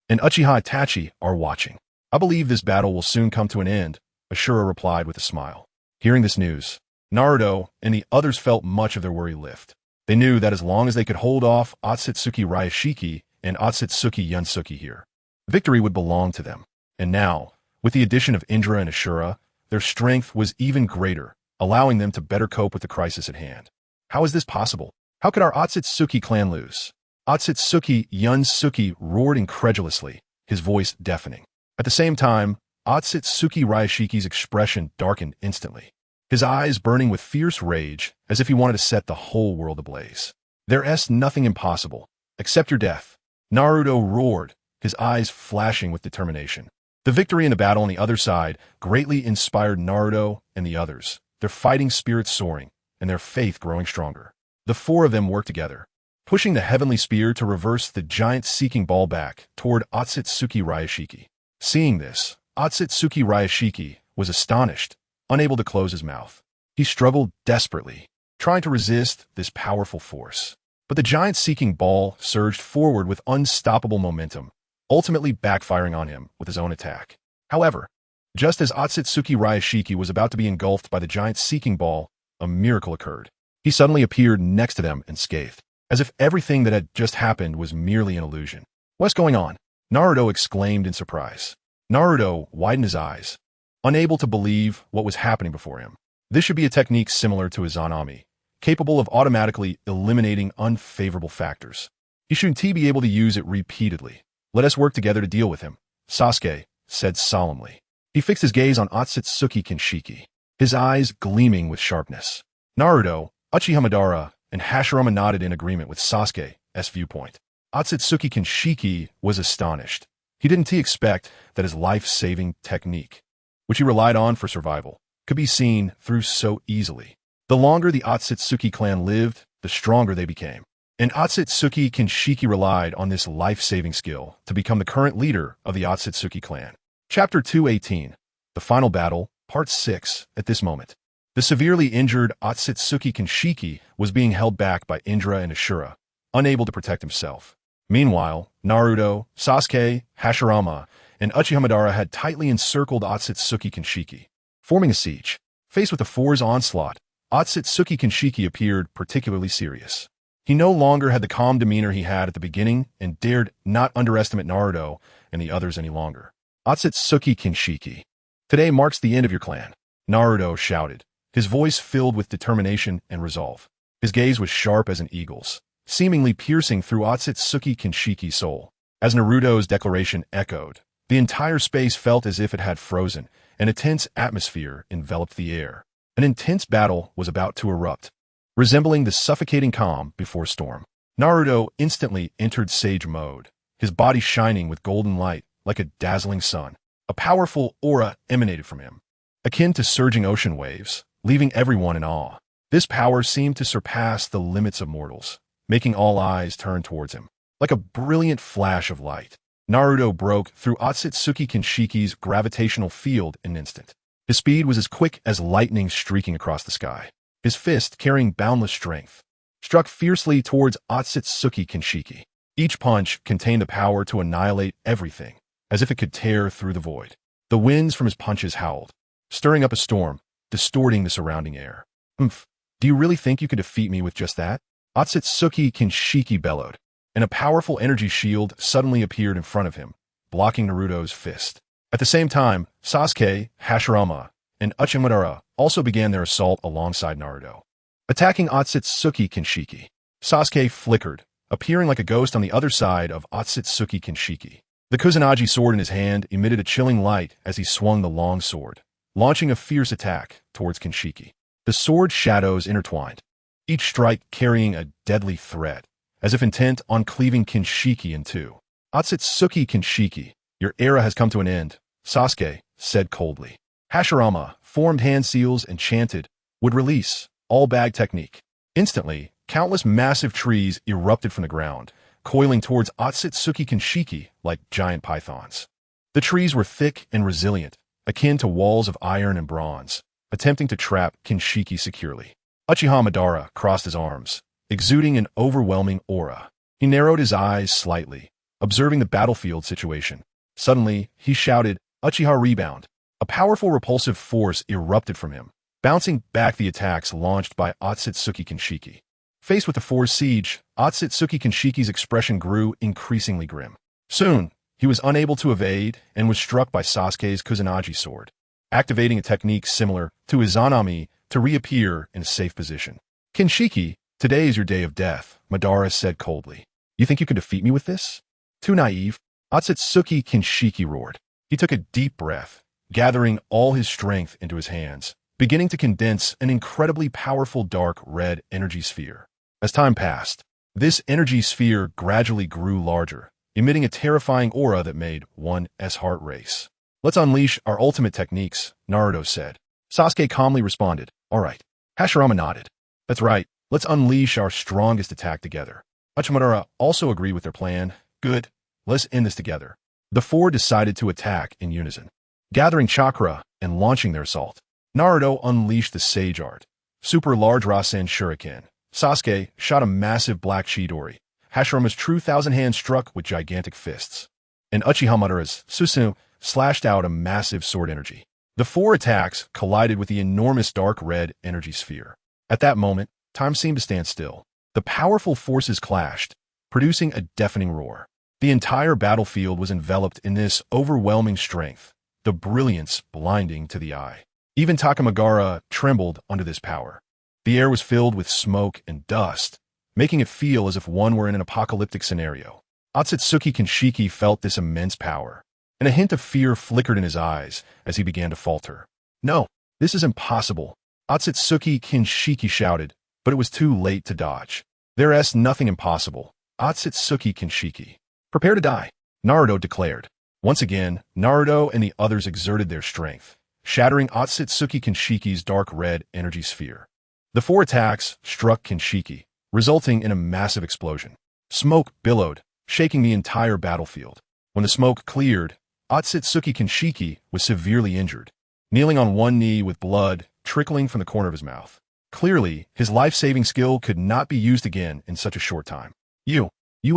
Speaker 1: and Uchiha Itachi are watching. I believe this battle will soon come to an end," Ashura replied with a smile. Hearing this news, Naruto and the others felt much of their worry lift. They knew that as long as they could hold off Otsutsuki Ryashiki and Otsutsuki Yunsuke here, victory would belong to them. And now, with the addition of Indra and Ashura, their strength was even greater, allowing them to better cope with the crisis at hand. How is this possible? How could our Otsutsuki clan lose? Otsutsuki Yunsuke roared incredulously, his voice deafening. At the same time, Otsutsuki Ryushiki's expression darkened instantly, his eyes burning with fierce rage as if he wanted to set the whole world ablaze. There's nothing impossible, except your death. Naruto roared, his eyes flashing with determination. The victory in the battle on the other side greatly inspired Naruto and the others, their fighting spirits soaring, and their faith growing stronger. The four of them worked together, pushing the heavenly spear to reverse the giant seeking ball back toward Otsutsuki Ryushiki. Seeing this, Otsutsuki Ryushiki was astonished, unable to close his mouth. He struggled desperately, trying to resist this powerful force. But the giant seeking ball surged forward with unstoppable momentum, ultimately backfiring on him with his own attack. However, just as Otsutsuki Ryushiki was about to be engulfed by the giant seeking ball, a miracle occurred. He suddenly appeared next to them unscathed, as if everything that had just happened was merely an illusion. "What's going on?" Naruto exclaimed in surprise. Naruto widened his eyes, unable to believe what was happening before him. This should be a technique similar to Izanami, capable of automatically eliminating unfavorable factors. He should be able to use it repeatedly. "Let us work together to deal with him," Sasuke said solemnly. He fixed his gaze on Otsutsuki Kinshiki, his eyes gleaming with sharpness. Naruto, Uchiha Madara, and Hashirama nodded in agreement with Sasuke's viewpoint. Otsutsuki Kinshiki was astonished. He didn't expect that his life-saving technique, which he relied on for survival, could be seen through so easily. The longer the Otsutsuki clan lived, the stronger they became. And Otsutsuki Kinshiki relied on this life-saving skill to become the current leader of the Otsutsuki clan. Chapter 218, The Final Battle, Part 6, at this moment. The severely injured Otsutsuki Kinshiki was being held back by Indra and Ashura, unable to protect himself. Meanwhile, Naruto, Sasuke, Hashirama, and Uchiha Madara had tightly encircled Otsutsuki Kinshiki, forming a siege. Faced with the four's onslaught, Otsutsuki Kinshiki appeared particularly serious. He no longer had the calm demeanor he had at the beginning and dared not underestimate Naruto and the others any longer. "Otsutsuki Kinshiki, today marks the end of your clan," Naruto shouted, his voice filled with determination and resolve. His gaze was sharp as an eagle's, seemingly piercing through Otsutsuki Kinshiki's soul. As Naruto's declaration echoed, the entire space felt as if it had frozen, and a tense atmosphere enveloped the air. An intense battle was about to erupt, resembling the suffocating calm before storm. Naruto instantly entered sage mode, his body shining with golden light like a dazzling sun. A powerful aura emanated from him, akin to surging ocean waves, leaving everyone in awe. This power seemed to surpass the limits of mortals, making all eyes turn towards him. Like a brilliant flash of light, Naruto broke through Otsutsuki Kinshiki's gravitational field in an instant. His speed was as quick as lightning streaking across the sky. His fist, carrying boundless strength, struck fiercely towards Otsutsuki Kinshiki. Each punch contained the power to annihilate everything, as if it could tear through the void. The winds from his punches howled, stirring up a storm, distorting the surrounding air. "Humph, do you really think you could defeat me with just that?" Otsutsuki Kinshiki bellowed, and a powerful energy shield suddenly appeared in front of him, blocking Naruto's fist. At the same time, Sasuke, Hashirama, and Uchiha Madara also began their assault alongside Naruto, attacking Otsutsuki Kinshiki. Sasuke flickered, appearing like a ghost on the other side of Otsutsuki Kinshiki. The Kusanagi sword in his hand emitted a chilling light as he swung the long sword, launching a fierce attack towards Kinshiki. The sword shadows intertwined, each strike carrying a deadly threat, as if intent on cleaving Kinshiki in two. "Otsutsuki Kinshiki, your era has come to an end," Sasuke said coldly. Hashirama formed hand seals and chanted, "Would release, all bag technique." Instantly, countless massive trees erupted from the ground, coiling towards Otsutsuki Kinshiki like giant pythons. The trees were thick and resilient, akin to walls of iron and bronze, attempting to trap Kinshiki securely. Uchiha Madara crossed his arms, exuding an overwhelming aura. He narrowed his eyes slightly, observing the battlefield situation. Suddenly, he shouted, "Uchiha Rebound." A powerful repulsive force erupted from him, bouncing back the attacks launched by Otsutsuki Kinshiki. Faced with the forced siege, Otsutsuki Kinshiki's expression grew increasingly grim. Soon, he was unable to evade and was struck by Sasuke's Kusanagi sword. Activating a technique similar to Izanami to reappear in a safe position. Kinshiki, today is your day of death, Madara said coldly. You think you can defeat me with this? Too naive. Otsutsuki Kinshiki roared. He took a deep breath, gathering all his strength into his hands, beginning to condense an incredibly powerful dark red energy sphere. As time passed, this energy sphere gradually grew larger, emitting a terrifying aura that made one's heart race. Let's unleash our ultimate techniques, Naruto said. Sasuke calmly responded, all right. Hashirama nodded. That's right, let's unleash our strongest attack together. Hachimadara also agreed with their plan. Good, let's end this together. The four decided to attack in unison, gathering chakra and launching their assault. Naruto unleashed the Sage Art, Super Large Rasen Shuriken. Sasuke shot a massive black Chidori. Hashirama's true thousand hands struck with gigantic fists. And Uchiha Madara's Susanoo slashed out a massive sword energy. The four attacks collided with the enormous dark red energy sphere. At that moment, time seemed to stand still. The powerful forces clashed, producing a deafening roar. The entire battlefield was enveloped in this overwhelming strength, the brilliance blinding to the eye. Even Takamagara trembled under this power. The air was filled with smoke and dust, making it feel as if one were in an apocalyptic scenario. Otsutsuki Kinshiki felt this immense power, and a hint of fear flickered in his eyes as he began to falter. No, this is impossible, Otsutsuki Kinshiki shouted, but it was too late to dodge. There's nothing impossible, Otsutsuki Kinshiki. Prepare to die, Naruto declared. Once again, Naruto and the others exerted their strength, shattering Otsutsuki Kinshiki's dark red energy sphere. The four attacks struck Kinshiki, resulting in a massive explosion. Smoke billowed, shaking the entire battlefield. When the smoke cleared, Otsutsuki Kinshiki was severely injured, kneeling on one knee with blood trickling from the corner of his mouth. Clearly, his life-saving skill could not be used again in such a short time. You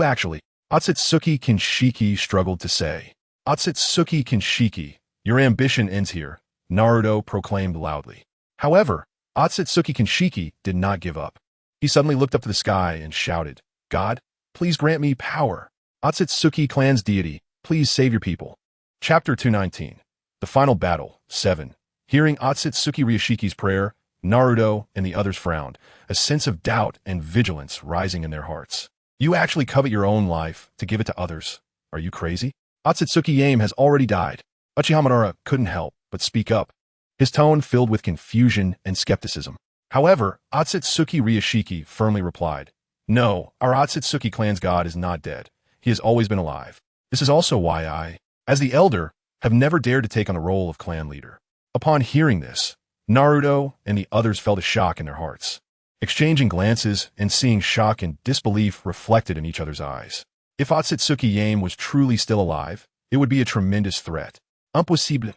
Speaker 1: actually, Otsutsuki Kinshiki struggled to say. Otsutsuki Kinshiki, your ambition ends here, Naruto proclaimed loudly. However, Otsutsuki Kinshiki did not give up. He suddenly looked up to the sky and shouted, God, please grant me power. Otsutsuki clan's deity, please save your people. Chapter 219. The Final Battle, 7. Hearing Otsutsuki Ryushiki's prayer, Naruto and the others frowned, a sense of doubt and vigilance rising in their hearts. You actually covet your own life to give it to others. Are you crazy? Otsutsuki Yame has already died. Uchiha Madara couldn't help but speak up, his tone filled with confusion and skepticism. However, Otsutsuki Ryushiki firmly replied, No, our Otsutsuki clan's god is not dead. He has always been alive. This is also why I, as the elder, have never dared to take on the role of clan leader. Upon hearing this, Naruto and the others felt a shock in their hearts, exchanging glances and seeing shock and disbelief reflected in each other's eyes. If Otsutsuki Yame was truly still alive, it would be a tremendous threat. Impossible,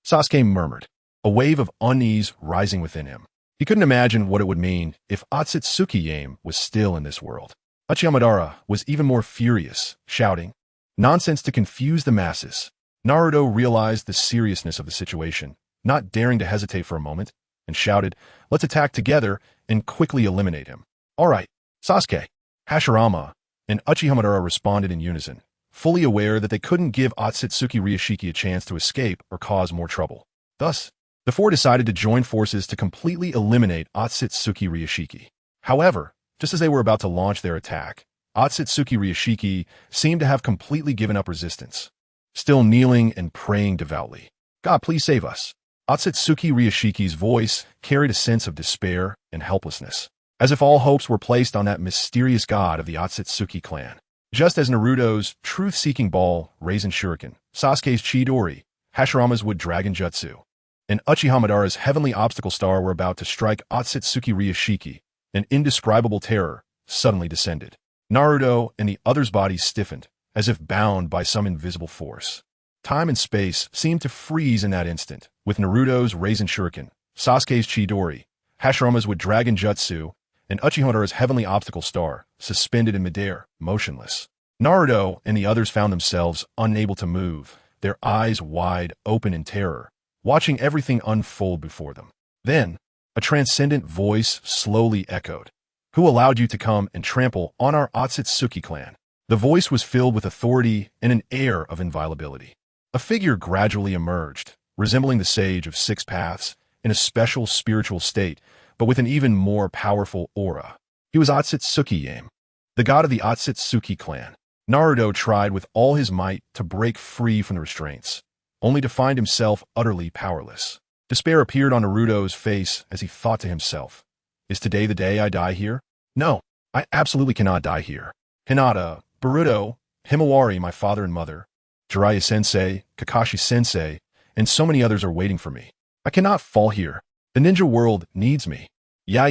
Speaker 1: Sasuke murmured, a wave of unease rising within him. He couldn't imagine what it would mean if Otsutsuki Yame was still in this world. Uchiha Madara was even more furious, shouting, Nonsense to confuse the masses. Naruto realized the seriousness of the situation, not daring to hesitate for a moment, and shouted, Let's attack together and quickly eliminate him. All right, Sasuke, Hashirama, and Uchiha Madara responded in unison, fully aware that they couldn't give Otsutsuki Ryushiki a chance to escape or cause more trouble. Thus, the four decided to join forces to completely eliminate Otsutsuki Ryushiki. However, just as they were about to launch their attack, Otsutsuki Ryushiki seemed to have completely given up resistance, still kneeling and praying devoutly. God, please save us. Otsutsuki Ryushiki's voice carried a sense of despair and helplessness, as if all hopes were placed on that mysterious god of the Otsutsuki clan. Just as Naruto's truth-seeking ball, Rasen Shuriken, Sasuke's Chidori, Hashirama's Wood Dragon Jutsu, and Uchiha Madara's Heavenly Obstacle Star were about to strike Otsutsuki Ryushiki, an indescribable terror suddenly descended. Naruto and the others' bodies stiffened, as if bound by some invisible force. Time and space seemed to freeze in that instant, with Naruto's Rasen Shuriken, Sasuke's Chidori, Hashirama's Wood Dragon Jutsu, and Uchiha Madara's Heavenly Obstacle Star suspended in midair, motionless. Naruto and the others found themselves unable to move, their eyes wide open in terror, watching everything unfold before them. Then, a transcendent voice slowly echoed. Who allowed you to come and trample on our Otsutsuki clan? The voice was filled with authority and an air of inviolability. A figure gradually emerged, resembling the Sage of Six Paths, in a special spiritual state, but with an even more powerful aura. He was Otsutsuki, the god of the Otsutsuki clan. Naruto tried with all his might to break free from the restraints, only to find himself utterly powerless. Despair appeared on Naruto's face as he thought to himself, "Is today the day I die here? No, I absolutely cannot die here. Hinata, Boruto, Himawari, my father and mother, Jiraiya-sensei, Kakashi-sensei, and so many others are waiting for me. I cannot fall here. The ninja world needs me. Yeah.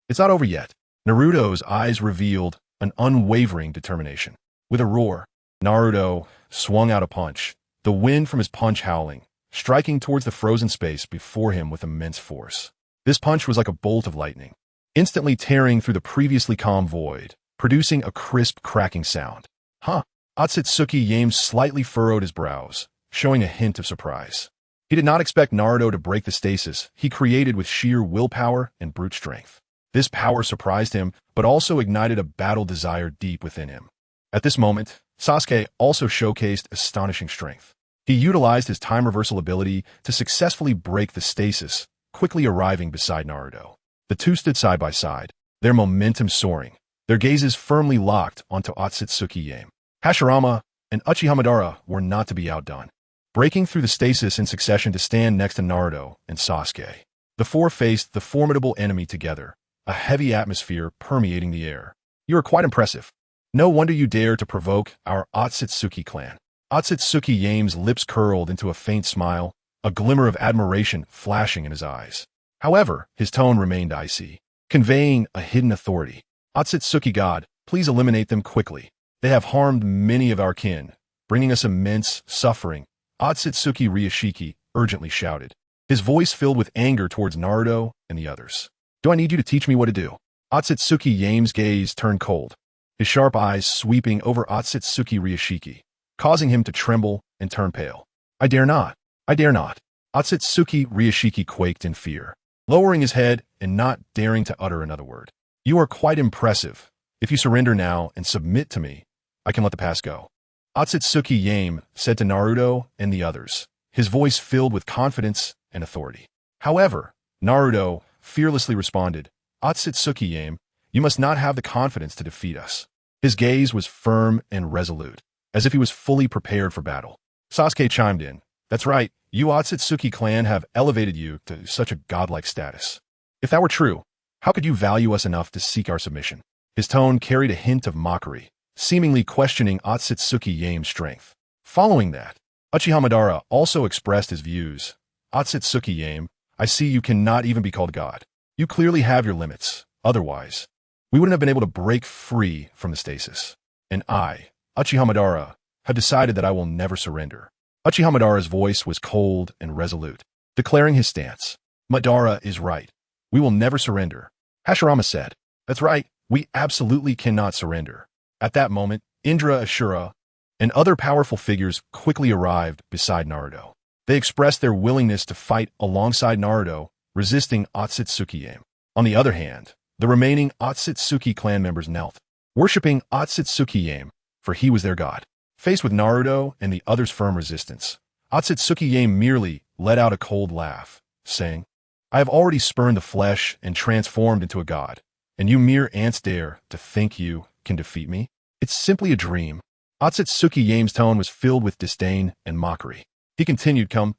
Speaker 1: It's not over yet." Naruto's eyes revealed an unwavering determination. With a roar, Naruto swung out a punch, the wind from his punch howling, striking towards the frozen space before him with immense force. This punch was like a bolt of lightning, instantly tearing through the previously calm void, producing a crisp, cracking sound. Huh? Otsutsuki slightly furrowed his brows, showing a hint of surprise. He did not expect Naruto to break the stasis he created with sheer willpower and brute strength. This power surprised him, but also ignited a battle desire deep within him. At this moment, Sasuke also showcased astonishing strength. He utilized his time reversal ability to successfully break the stasis, quickly arriving beside Naruto. The two stood side by side, their momentum soaring, their gazes firmly locked onto Otsutsuki. Hashirama and Uchiha Madara were not to be outdone, breaking through the stasis in succession to stand next to Naruto and Sasuke. The four faced the formidable enemy together, a heavy atmosphere permeating the air. "You are quite impressive. No wonder you dare to provoke our Otsutsuki clan." Otsutsuki lips curled into a faint smile, a glimmer of admiration flashing in his eyes. However, his tone remained icy, conveying a hidden authority. "Otsutsuki god, please eliminate them quickly. They have harmed many of our kin, bringing us immense suffering," Otsutsuki Ryushiki urgently shouted, his voice filled with anger towards Naruto and the others. "Do I need you to teach me what to do?" Otsutsuki gaze turned cold, his sharp eyes sweeping over Otsutsuki Ryushiki, causing him to tremble and turn pale. I dare not. I dare not." Otsutsuki Ryushiki quaked in fear, lowering his head and not daring to utter another word. "You are quite impressive. If you surrender now and submit to me, I can let the past go," Otsutsuki said to Naruto and the others, his voice filled with confidence and authority. However, Naruto fearlessly responded, "Otsutsuki, you must not have the confidence to defeat us." His gaze was firm and resolute, as if he was fully prepared for battle. Sasuke chimed in, "That's right, you Otsutsuki clan have elevated you to such a godlike status. If that were true, how could you value us enough to seek our submission?" His tone carried a hint of mockery, seemingly questioning Otsutsuki strength. Following that, Uchiha Madara also expressed his views. "Otsutsuki, I see you cannot even be called God. You clearly have your limits. Otherwise, we wouldn't have been able to break free from the stasis. And I, Uchiha Madara, have decided that I will never surrender." Uchiha Madara's voice was cold and resolute, declaring his stance. "Madara is right. We will never surrender." Hashirama said, "That's right. We absolutely cannot surrender." At that moment, Indra Ashura and other powerful figures quickly arrived beside Naruto. They expressed their willingness to fight alongside Naruto, resisting Otsutsuki. On the other hand, the remaining Otsutsuki clan members knelt, worshipping Otsutsuki, for he was their god. Faced with Naruto and the others' firm resistance, Otsutsuki merely let out a cold laugh, saying, "I have already spurned the flesh and transformed into a god, and you mere ants dare to think you can defeat me? It's simply a dream." Otsutsuki tone was filled with disdain and mockery. He continued, Come,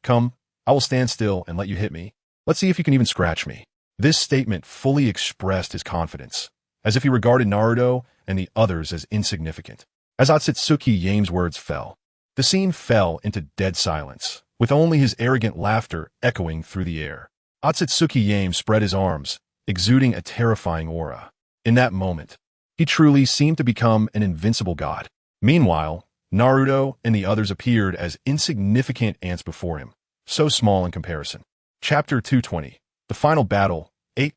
Speaker 1: I will stand still and let you hit me. Let's see if you can even scratch me." This statement fully expressed his confidence, as if he regarded Naruto and the others as insignificant. As Otsutsuki words fell, the scene fell into dead silence, with only his arrogant laughter echoing through the air. Otsutsuki spread his arms, exuding a terrifying aura. In that moment, he truly seemed to become an invincible god. Meanwhile, Naruto and the others appeared as insignificant ants before him, so small in comparison. Chapter 220, The Final Battle, 8.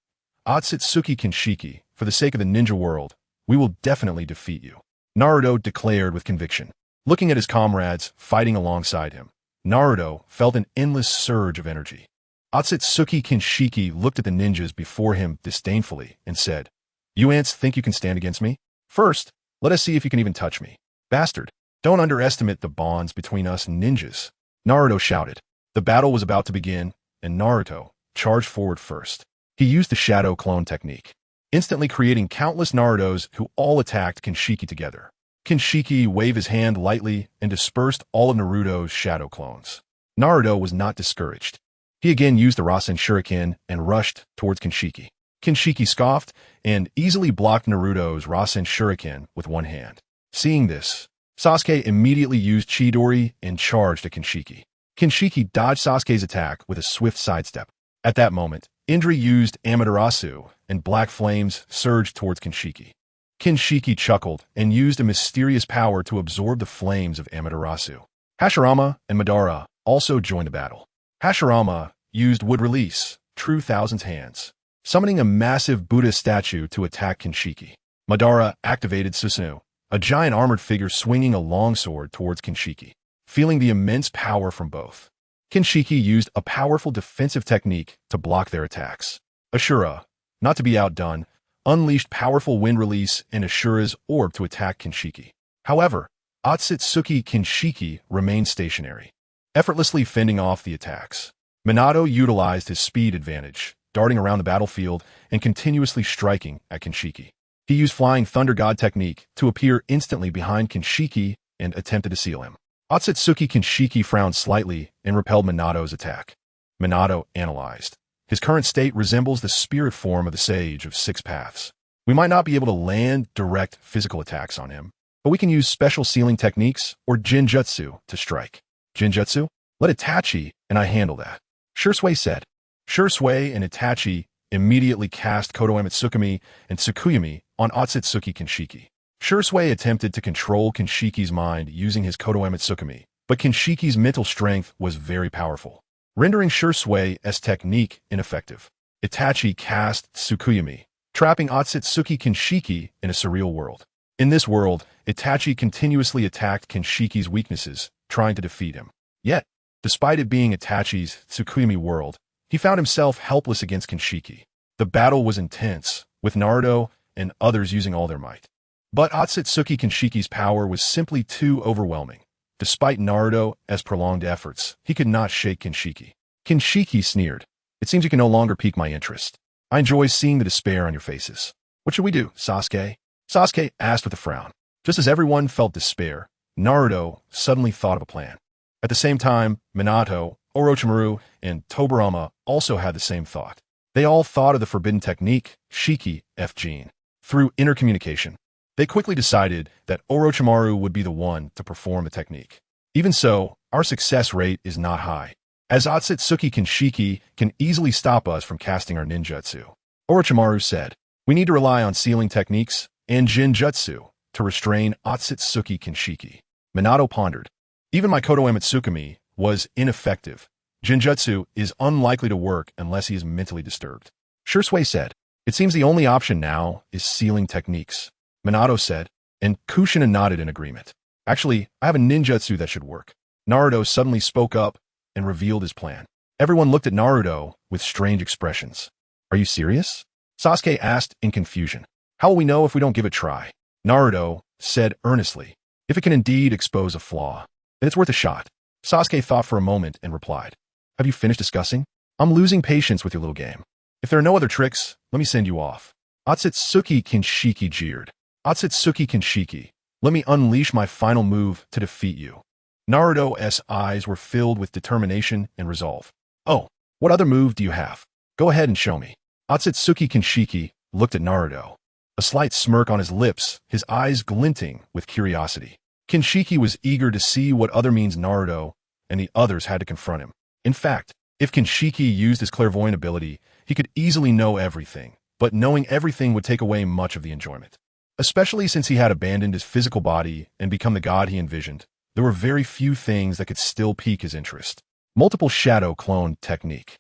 Speaker 1: Otsutsuki Kinshiki, for the sake of the ninja world, we will definitely defeat you, Naruto declared with conviction. Looking at his comrades fighting alongside him, Naruto felt an endless surge of energy. Otsutsuki Kinshiki looked at the ninjas before him disdainfully and said, "You ants think you can stand against me? First, let us see if you can even touch me. Bastard, don't underestimate the bonds between us ninjas," Naruto shouted. The battle was about to begin, and Naruto charged forward first. He used the shadow clone technique, instantly creating countless Narutos who all attacked Kinshiki together. Kinshiki waved his hand lightly and dispersed all of Naruto's shadow clones. Naruto was not discouraged. He again used the Rasen Shuriken and rushed towards Kinshiki. Kinshiki scoffed and easily blocked Naruto's Rasen Shuriken with one hand. Seeing this, Sasuke immediately used Chidori and charged at Kinshiki. Kinshiki dodged Sasuke's attack with a swift sidestep. At that moment, Indri used Amaterasu, and black flames surged towards Kinshiki. Kinshiki chuckled and used a mysterious power to absorb the flames of Amaterasu. Hashirama and Madara also joined the battle. Hashirama used Wood Release, True Thousand's Hands, summoning a massive Buddha statue to attack Kinshiki. Madara activated Susanoo, a giant armored figure swinging a longsword towards Kinshiki. Feeling the immense power from both, Kinshiki used a powerful defensive technique to block their attacks. Ashura, not to be outdone, unleashed powerful Wind Release and Ashura's orb to attack Kinshiki. However, Otsutsuki Kinshiki remained stationary, effortlessly fending off the attacks. Minato utilized his speed advantage, darting around the battlefield and continuously striking at Kinshiki. He used Flying Thunder God technique to appear instantly behind Kinshiki and attempted to seal him. Otsutsuki Kinshiki frowned slightly and repelled Minato's attack. Minato analyzed. His current state resembles the spirit form of the Sage of Six Paths. We might not be able to land direct physical attacks on him, but we can use special sealing techniques or Jinjutsu to strike. Jinjutsu? Let Itachi and I handle that. Shursui said. Shursui and Itachi immediately cast Kodoeme Tsukumi and Tsukuyami on Otsutsuki Kinshiki. Shursui attempted to control Kinshiki's mind using his Kodoeme Tsukumi, but Kinshiki's mental strength was very powerful, rendering Shursui's technique ineffective. Itachi cast Tsukuyami, trapping Otsutsuki Kinshiki in a surreal world. In this world, Itachi continuously attacked Kinshiki's weaknesses, trying to defeat him. Yet, despite it being Itachi's Tsukuyami world, he found himself helpless against Kinshiki. The battle was intense, with Naruto and others using all their might. But Otsutsuki Kinshiki's power was simply too overwhelming. Despite Naruto's prolonged efforts, he could not shake Kinshiki. Kinshiki sneered. It seems you can no longer pique my interest. I enjoy seeing the despair on your faces. What should we do, Sasuke? Sasuke asked with a frown. Just as everyone felt despair, Naruto suddenly thought of a plan. At the same time, Minato, Orochimaru, and Tobirama also had the same thought. They all thought of the forbidden technique, Shiki F-Gene. Through intercommunication, they quickly decided that Orochimaru would be the one to perform the technique. Even so, our success rate is not high, as Otsutsuki Kinshiki can easily stop us from casting our ninjutsu. Orochimaru said, we need to rely on sealing techniques and Jinjutsu to restrain Otsutsuki Kinshiki. Minato pondered. Even my Kodoeme Tsukumi was ineffective. Jinjutsu is unlikely to work unless he is mentally disturbed. Shursui said, it seems the only option now is sealing techniques. Minato said, and Kushina nodded in agreement. Actually, I have a ninjutsu that should work. Naruto suddenly spoke up and revealed his plan. Everyone looked at Naruto with strange expressions. Are you serious? Sasuke asked in confusion. How will we know if we don't give it a try? Naruto said earnestly. If it can indeed expose a flaw, then it's worth a shot. Sasuke thought for a moment and replied. Have you finished discussing? I'm losing patience with your little game. If there are no other tricks, let me send you off. Otsutsuki Kinshiki jeered. Otsutsuki Kinshiki, let me unleash my final move to defeat you. Naruto's eyes were filled with determination and resolve. Oh, what other move do you have? Go ahead and show me. Otsutsuki Kinshiki looked at Naruto, a slight smirk on his lips, his eyes glinting with curiosity. Kinshiki was eager to see what other means Naruto and the others had to confront him. In fact, if Kinshiki used his clairvoyant ability, he could easily know everything, but knowing everything would take away much of the enjoyment. Especially since he had abandoned his physical body and become the god he envisioned, there were very few things that could still pique his interest. Multiple shadow clone technique.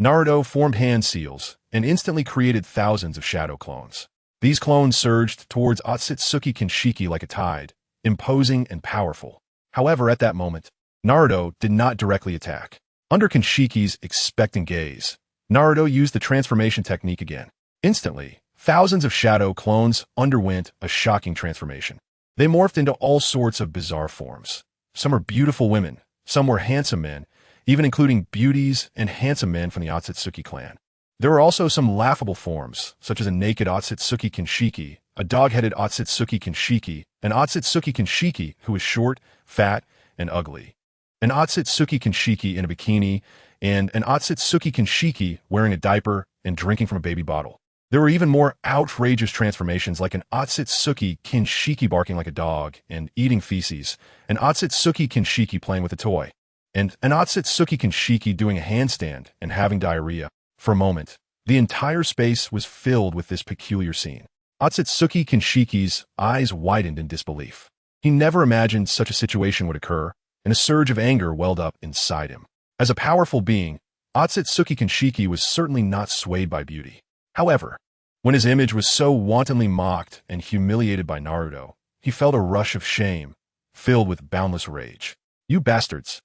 Speaker 1: Naruto formed hand seals and instantly created thousands of shadow clones. These clones surged towards Otsutsuki Kinshiki like a tide, imposing and powerful. However, at that moment, Naruto did not directly attack. Under Kinshiki's expectant gaze, Naruto used the transformation technique again. Instantly, thousands of shadow clones underwent a shocking transformation. They morphed into all sorts of bizarre forms. Some were beautiful women, some were handsome men, even including beauties and handsome men from the Otsutsuki clan. There were also some laughable forms, such as a naked Otsutsuki Kinshiki, a dog-headed Otsutsuki Kinshiki, an Otsutsuki Kinshiki who was short, fat, and ugly, an Otsutsuki Kinshiki in a bikini, and an Otsutsuki Kinshiki wearing a diaper and drinking from a baby bottle. There were even more outrageous transformations like an Otsutsuki Kinshiki barking like a dog and eating feces, an Otsutsuki Kinshiki playing with a toy, and an Otsutsuki Kinshiki doing a handstand and having diarrhea. For a moment, the entire space was filled with this peculiar scene. Otsutsuki Kinshiki's eyes widened in disbelief. He never imagined such a situation would occur, and a surge of anger welled up inside him. As a powerful being, Otsutsuki Kinshiki was certainly not swayed by beauty. However, when his image was so wantonly mocked and humiliated by Naruto, he felt a rush of shame, filled with boundless rage. "You bastards!"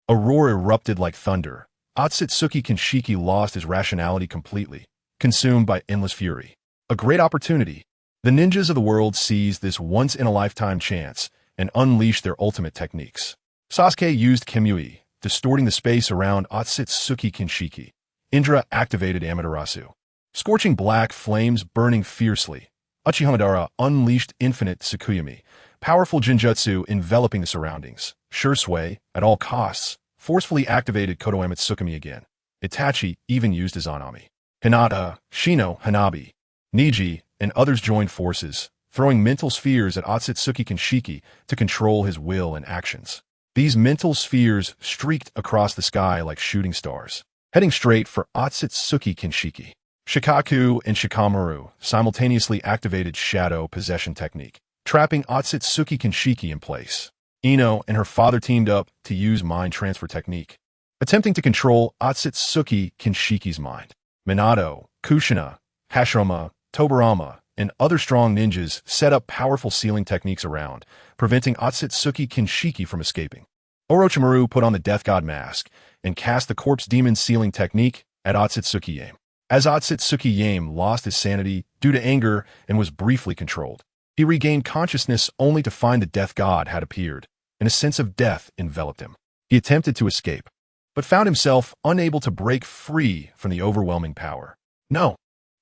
Speaker 1: A roar erupted like thunder. Otsutsuki Kinshiki lost his rationality completely, consumed by endless fury. A great opportunity. The ninjas of the world seized this once-in-a-lifetime chance and unleashed their ultimate techniques. Sasuke used Kyuubi, distorting the space around Otsutsuki Kinshiki. Indra activated Amaterasu. Scorching black flames burning fiercely. Uchihamadara unleashed infinite Tsukuyomi, powerful Jinjutsu enveloping the surroundings. Shursui, at all costs, forcefully activated Kodoe Tsukumi again. Itachi even used his Anami. Hinata, Shino, Hanabi, Niji, and others joined forces, throwing mental spheres at Otsutsuki Kinshiki to control his will and actions. These mental spheres streaked across the sky like shooting stars, heading straight for Otsutsuki Kinshiki. Shikaku and Shikamaru simultaneously activated Shadow Possession Technique, trapping Otsutsuki Kinshiki in place. Ino and her father teamed up to use Mind Transfer Technique, attempting to control Otsutsuki Kinshiki's mind. Minato, Kushina, Hashirama, Tobirama, and other strong ninjas set up powerful sealing techniques around, preventing Otsutsuki Kinshiki from escaping. Orochimaru put on the Death God mask and cast the Corpse Demon Sealing Technique at Otsutsuki Yame. As Otsutsuki Yame lost his sanity due to anger and was briefly controlled, he regained consciousness only to find the Death God had appeared, and a sense of death enveloped him. He attempted to escape, but found himself unable to break free from the overwhelming power. "No,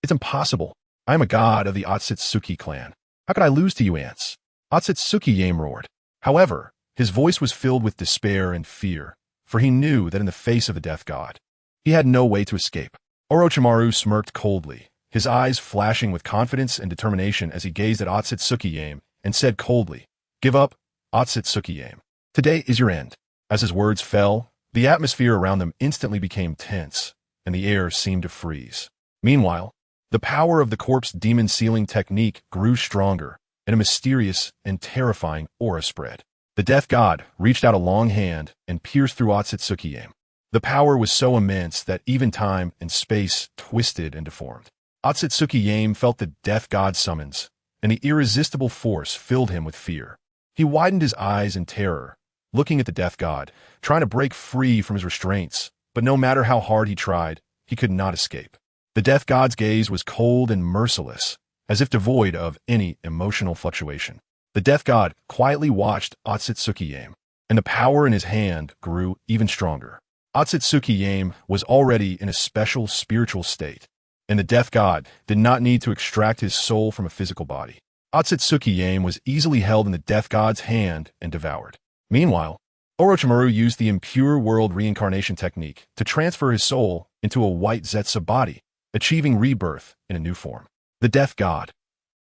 Speaker 1: it's impossible. I am a god of the Otsutsuki clan. How could I lose to you ants?" Otsutsuki Yame roared. However, his voice was filled with despair and fear, for he knew that in the face of the Death God, he had no way to escape. Orochimaru smirked coldly, his eyes flashing with confidence and determination as he gazed at Otsutsuki Yame and said coldly, "Give up, Otsutsuki Yame. Today is your end." As his words fell, the atmosphere around them instantly became tense, and the air seemed to freeze. Meanwhile, the power of the Corpse Demon Sealing Technique grew stronger, and a mysterious and terrifying aura spread. The Death God reached out a long hand and pierced through Otsutsuki Yame. The power was so immense that even time and space twisted and deformed. Otsutsuki Yame felt the Death God's summons, and the irresistible force filled him with fear. He widened his eyes in terror, looking at the Death God, trying to break free from his restraints, but no matter how hard he tried, he could not escape. The Death God's gaze was cold and merciless, as if devoid of any emotional fluctuation. The Death God quietly watched Otsutsuki Yame, and the power in his hand grew even stronger. Otsutsuki Yame was already in a special spiritual state, and the Death God did not need to extract his soul from a physical body. Otsutsuki Yame was easily held in the Death God's hand and devoured. Meanwhile, Orochimaru used the Impure World Reincarnation Technique to transfer his soul into a white Zetsu body, achieving rebirth in a new form. The Death God.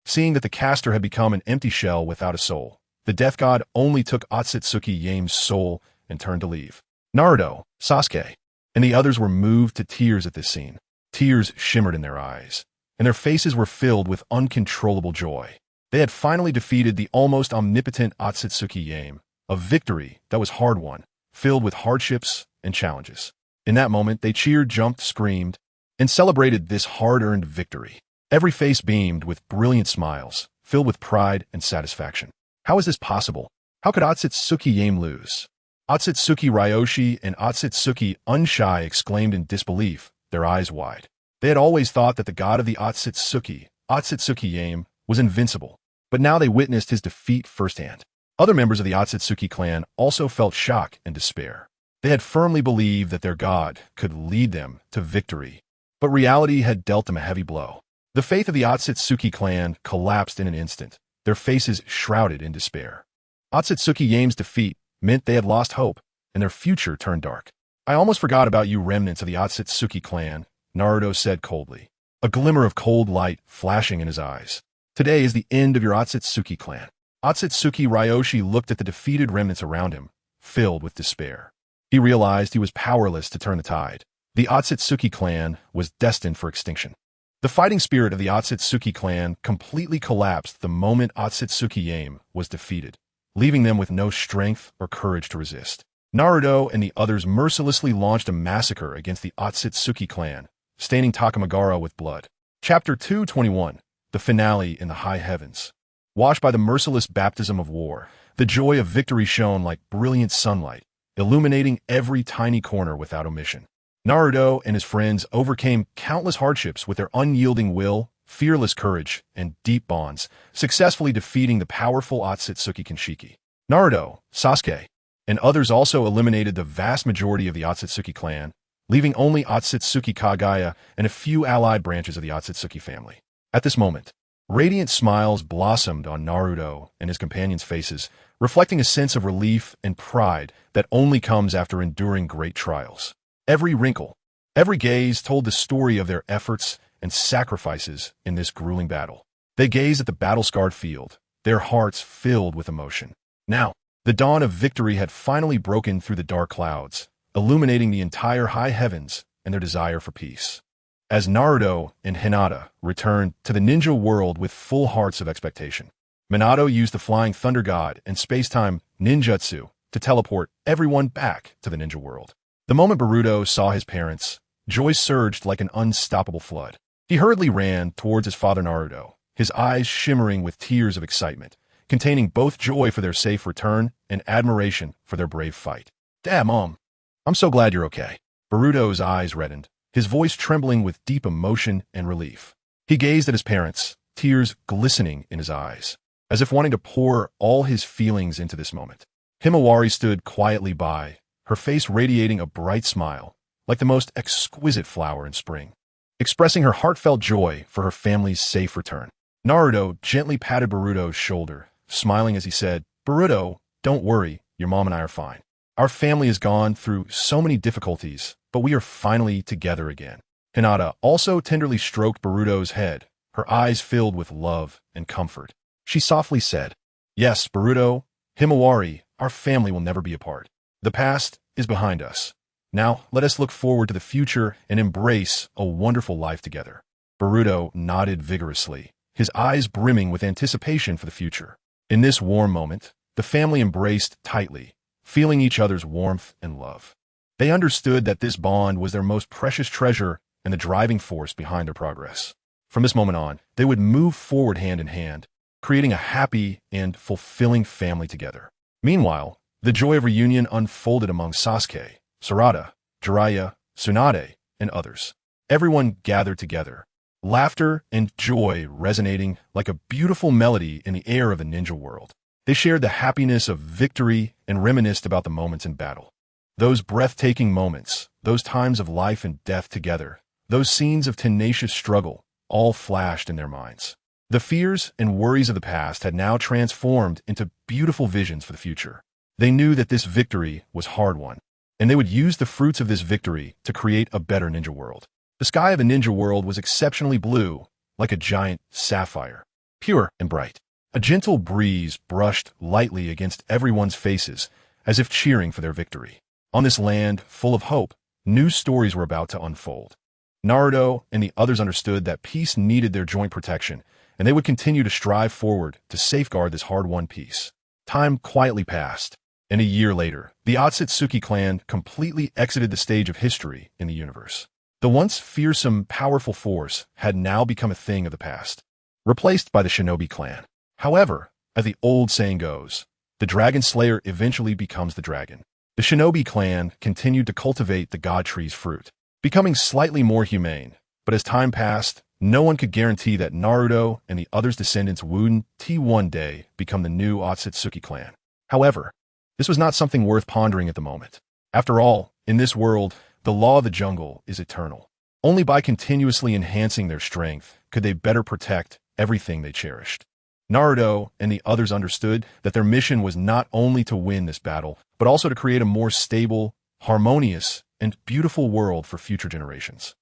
Speaker 1: Seeing that the caster had become an empty shell without a soul, the Death God only took Otsutsuki Yame's soul and turned to leave. Naruto, Sasuke, and the others were moved to tears at this scene. Tears shimmered in their eyes, and their faces were filled with uncontrollable joy. They had finally defeated the almost omnipotent Otsutsuki Yame, a victory that was hard-won, filled with hardships and challenges. In that moment, they cheered, jumped, screamed, and celebrated this hard-earned victory. Every face beamed with brilliant smiles, filled with pride and satisfaction. How is this possible? How could Otsutsuki Yame lose? Otsutsuki Ryoshi and Otsutsuki Unshai exclaimed in disbelief, their eyes wide. They had always thought that the god of the Otsutsuki, Otsutsuki Yame, was invincible, but now they witnessed his defeat firsthand. Other members of the Otsutsuki clan also felt shock and despair. They had firmly believed that their god could lead them to victory. But reality had dealt them a heavy blow. The faith of the Otsutsuki clan collapsed in an instant, their faces shrouded in despair. Otsutsuki Yame's defeat meant they had lost hope, and their future turned dark. "I almost forgot about you remnants of the Otsutsuki clan," Naruto said coldly, a glimmer of cold light flashing in his eyes. "Today is the end of your Otsutsuki clan." Otsutsuki Ryoshi looked at the defeated remnants around him, filled with despair. He realized he was powerless to turn the tide. The Otsutsuki clan was destined for extinction. The fighting spirit of the Otsutsuki clan completely collapsed the moment Otsutsuki Yame was defeated, leaving them with no strength or courage to resist. Naruto and the others mercilessly launched a massacre against the Otsutsuki clan, staining Takamagara with blood. Chapter 221, The Finale in the High Heavens. Washed by the merciless baptism of war, the joy of victory shone like brilliant sunlight, illuminating every tiny corner without omission. Naruto and his friends overcame countless hardships with their unyielding will, fearless courage, and deep bonds, successfully defeating the powerful Otsutsuki Kinshiki. Naruto, Sasuke, and others also eliminated the vast majority of the Otsutsuki clan, leaving only Otsutsuki Kagaya and a few allied branches of the Otsutsuki family. At this moment, radiant smiles blossomed on Naruto and his companions' faces, reflecting a sense of relief and pride that only comes after enduring great trials. Every wrinkle, every gaze told the story of their efforts and sacrifices in this grueling battle. They gazed at the battle-scarred field, their hearts filled with emotion. Now, the dawn of victory had finally broken through the dark clouds, illuminating the entire high heavens and their desire for peace. As Naruto and Hinata returned to the ninja world with full hearts of expectation, Minato used the Flying Thunder God and space-time ninjutsu to teleport everyone back to the ninja world. The moment Boruto saw his parents, joy surged like an unstoppable flood. He hurriedly ran towards his father Naruto, his eyes shimmering with tears of excitement, containing both joy for their safe return and admiration for their brave fight. "Dad, Mom, I'm so glad you're okay." Boruto's eyes reddened, his voice trembling with deep emotion and relief. He gazed at his parents, tears glistening in his eyes, as if wanting to pour all his feelings into this moment. Himawari stood quietly by, her face radiating a bright smile, like the most exquisite flower in spring, expressing her heartfelt joy for her family's safe return. Naruto gently patted Boruto's shoulder, smiling as he said, "Boruto, don't worry, your mom and I are fine. Our family has gone through so many difficulties, but we are finally together again." Hinata also tenderly stroked Boruto's head, her eyes filled with love and comfort. She softly said, "Yes, Boruto, Himawari, our family will never be apart. The past is behind us. Now let us look forward to the future and embrace a wonderful life together." Boruto nodded vigorously, his eyes brimming with anticipation for the future. In this warm moment, the family embraced tightly, feeling each other's warmth and love. They understood that this bond was their most precious treasure and the driving force behind their progress. From this moment on, they would move forward hand in hand, creating a happy and fulfilling family together. Meanwhile, the joy of reunion unfolded among Sasuke, Sarada, Jiraiya, Tsunade, and others. Everyone gathered together, laughter and joy resonating like a beautiful melody in the air of the ninja world. They shared the happiness of victory and reminisced about the moments in battle. Those breathtaking moments, those times of life and death together, those scenes of tenacious struggle, all flashed in their minds. The fears and worries of the past had now transformed into beautiful visions for the future. They knew that this victory was hard-won, and they would use the fruits of this victory to create a better ninja world. The sky of the ninja world was exceptionally blue, like a giant sapphire, pure and bright. A gentle breeze brushed lightly against everyone's faces, as if cheering for their victory. On this land full of hope, new stories were about to unfold. Naruto and the others understood that peace needed their joint protection, and they would continue to strive forward to safeguard this hard-won peace. Time quietly passed, and a year later, the Otsutsuki clan completely exited the stage of history in the universe. The once fearsome, powerful force had now become a thing of the past, replaced by the Shinobi clan. However, as the old saying goes, the Dragon Slayer eventually becomes the dragon. The Shinobi clan continued to cultivate the God Tree's fruit, becoming slightly more humane, but as time passed, no one could guarantee that Naruto and the others' descendants wouldn't one day become the new Otsutsuki clan. However, this was not something worth pondering at the moment. After all, in this world, the law of the jungle is eternal. Only by continuously enhancing their strength could they better protect everything they cherished. Naruto and the others understood that their mission was not only to win this battle, but also to create a more stable, harmonious, and beautiful world for future generations.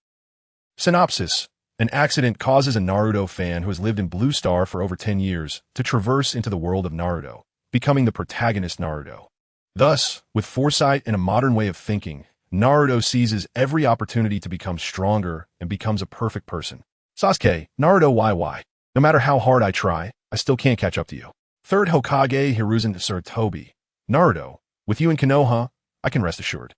Speaker 1: Synopsis: an accident causes a Naruto fan who has lived in Blue Star for over 10 years to traverse into the world of Naruto, becoming the protagonist Naruto. Thus, with foresight and a modern way of thinking, Naruto seizes every opportunity to become stronger and becomes a perfect person. Sasuke, Naruto why? No matter how hard I try, I still can't catch up to you. Third Hokage Hiruzen Sarutobi, Naruto, with you in Konoha, I can rest assured.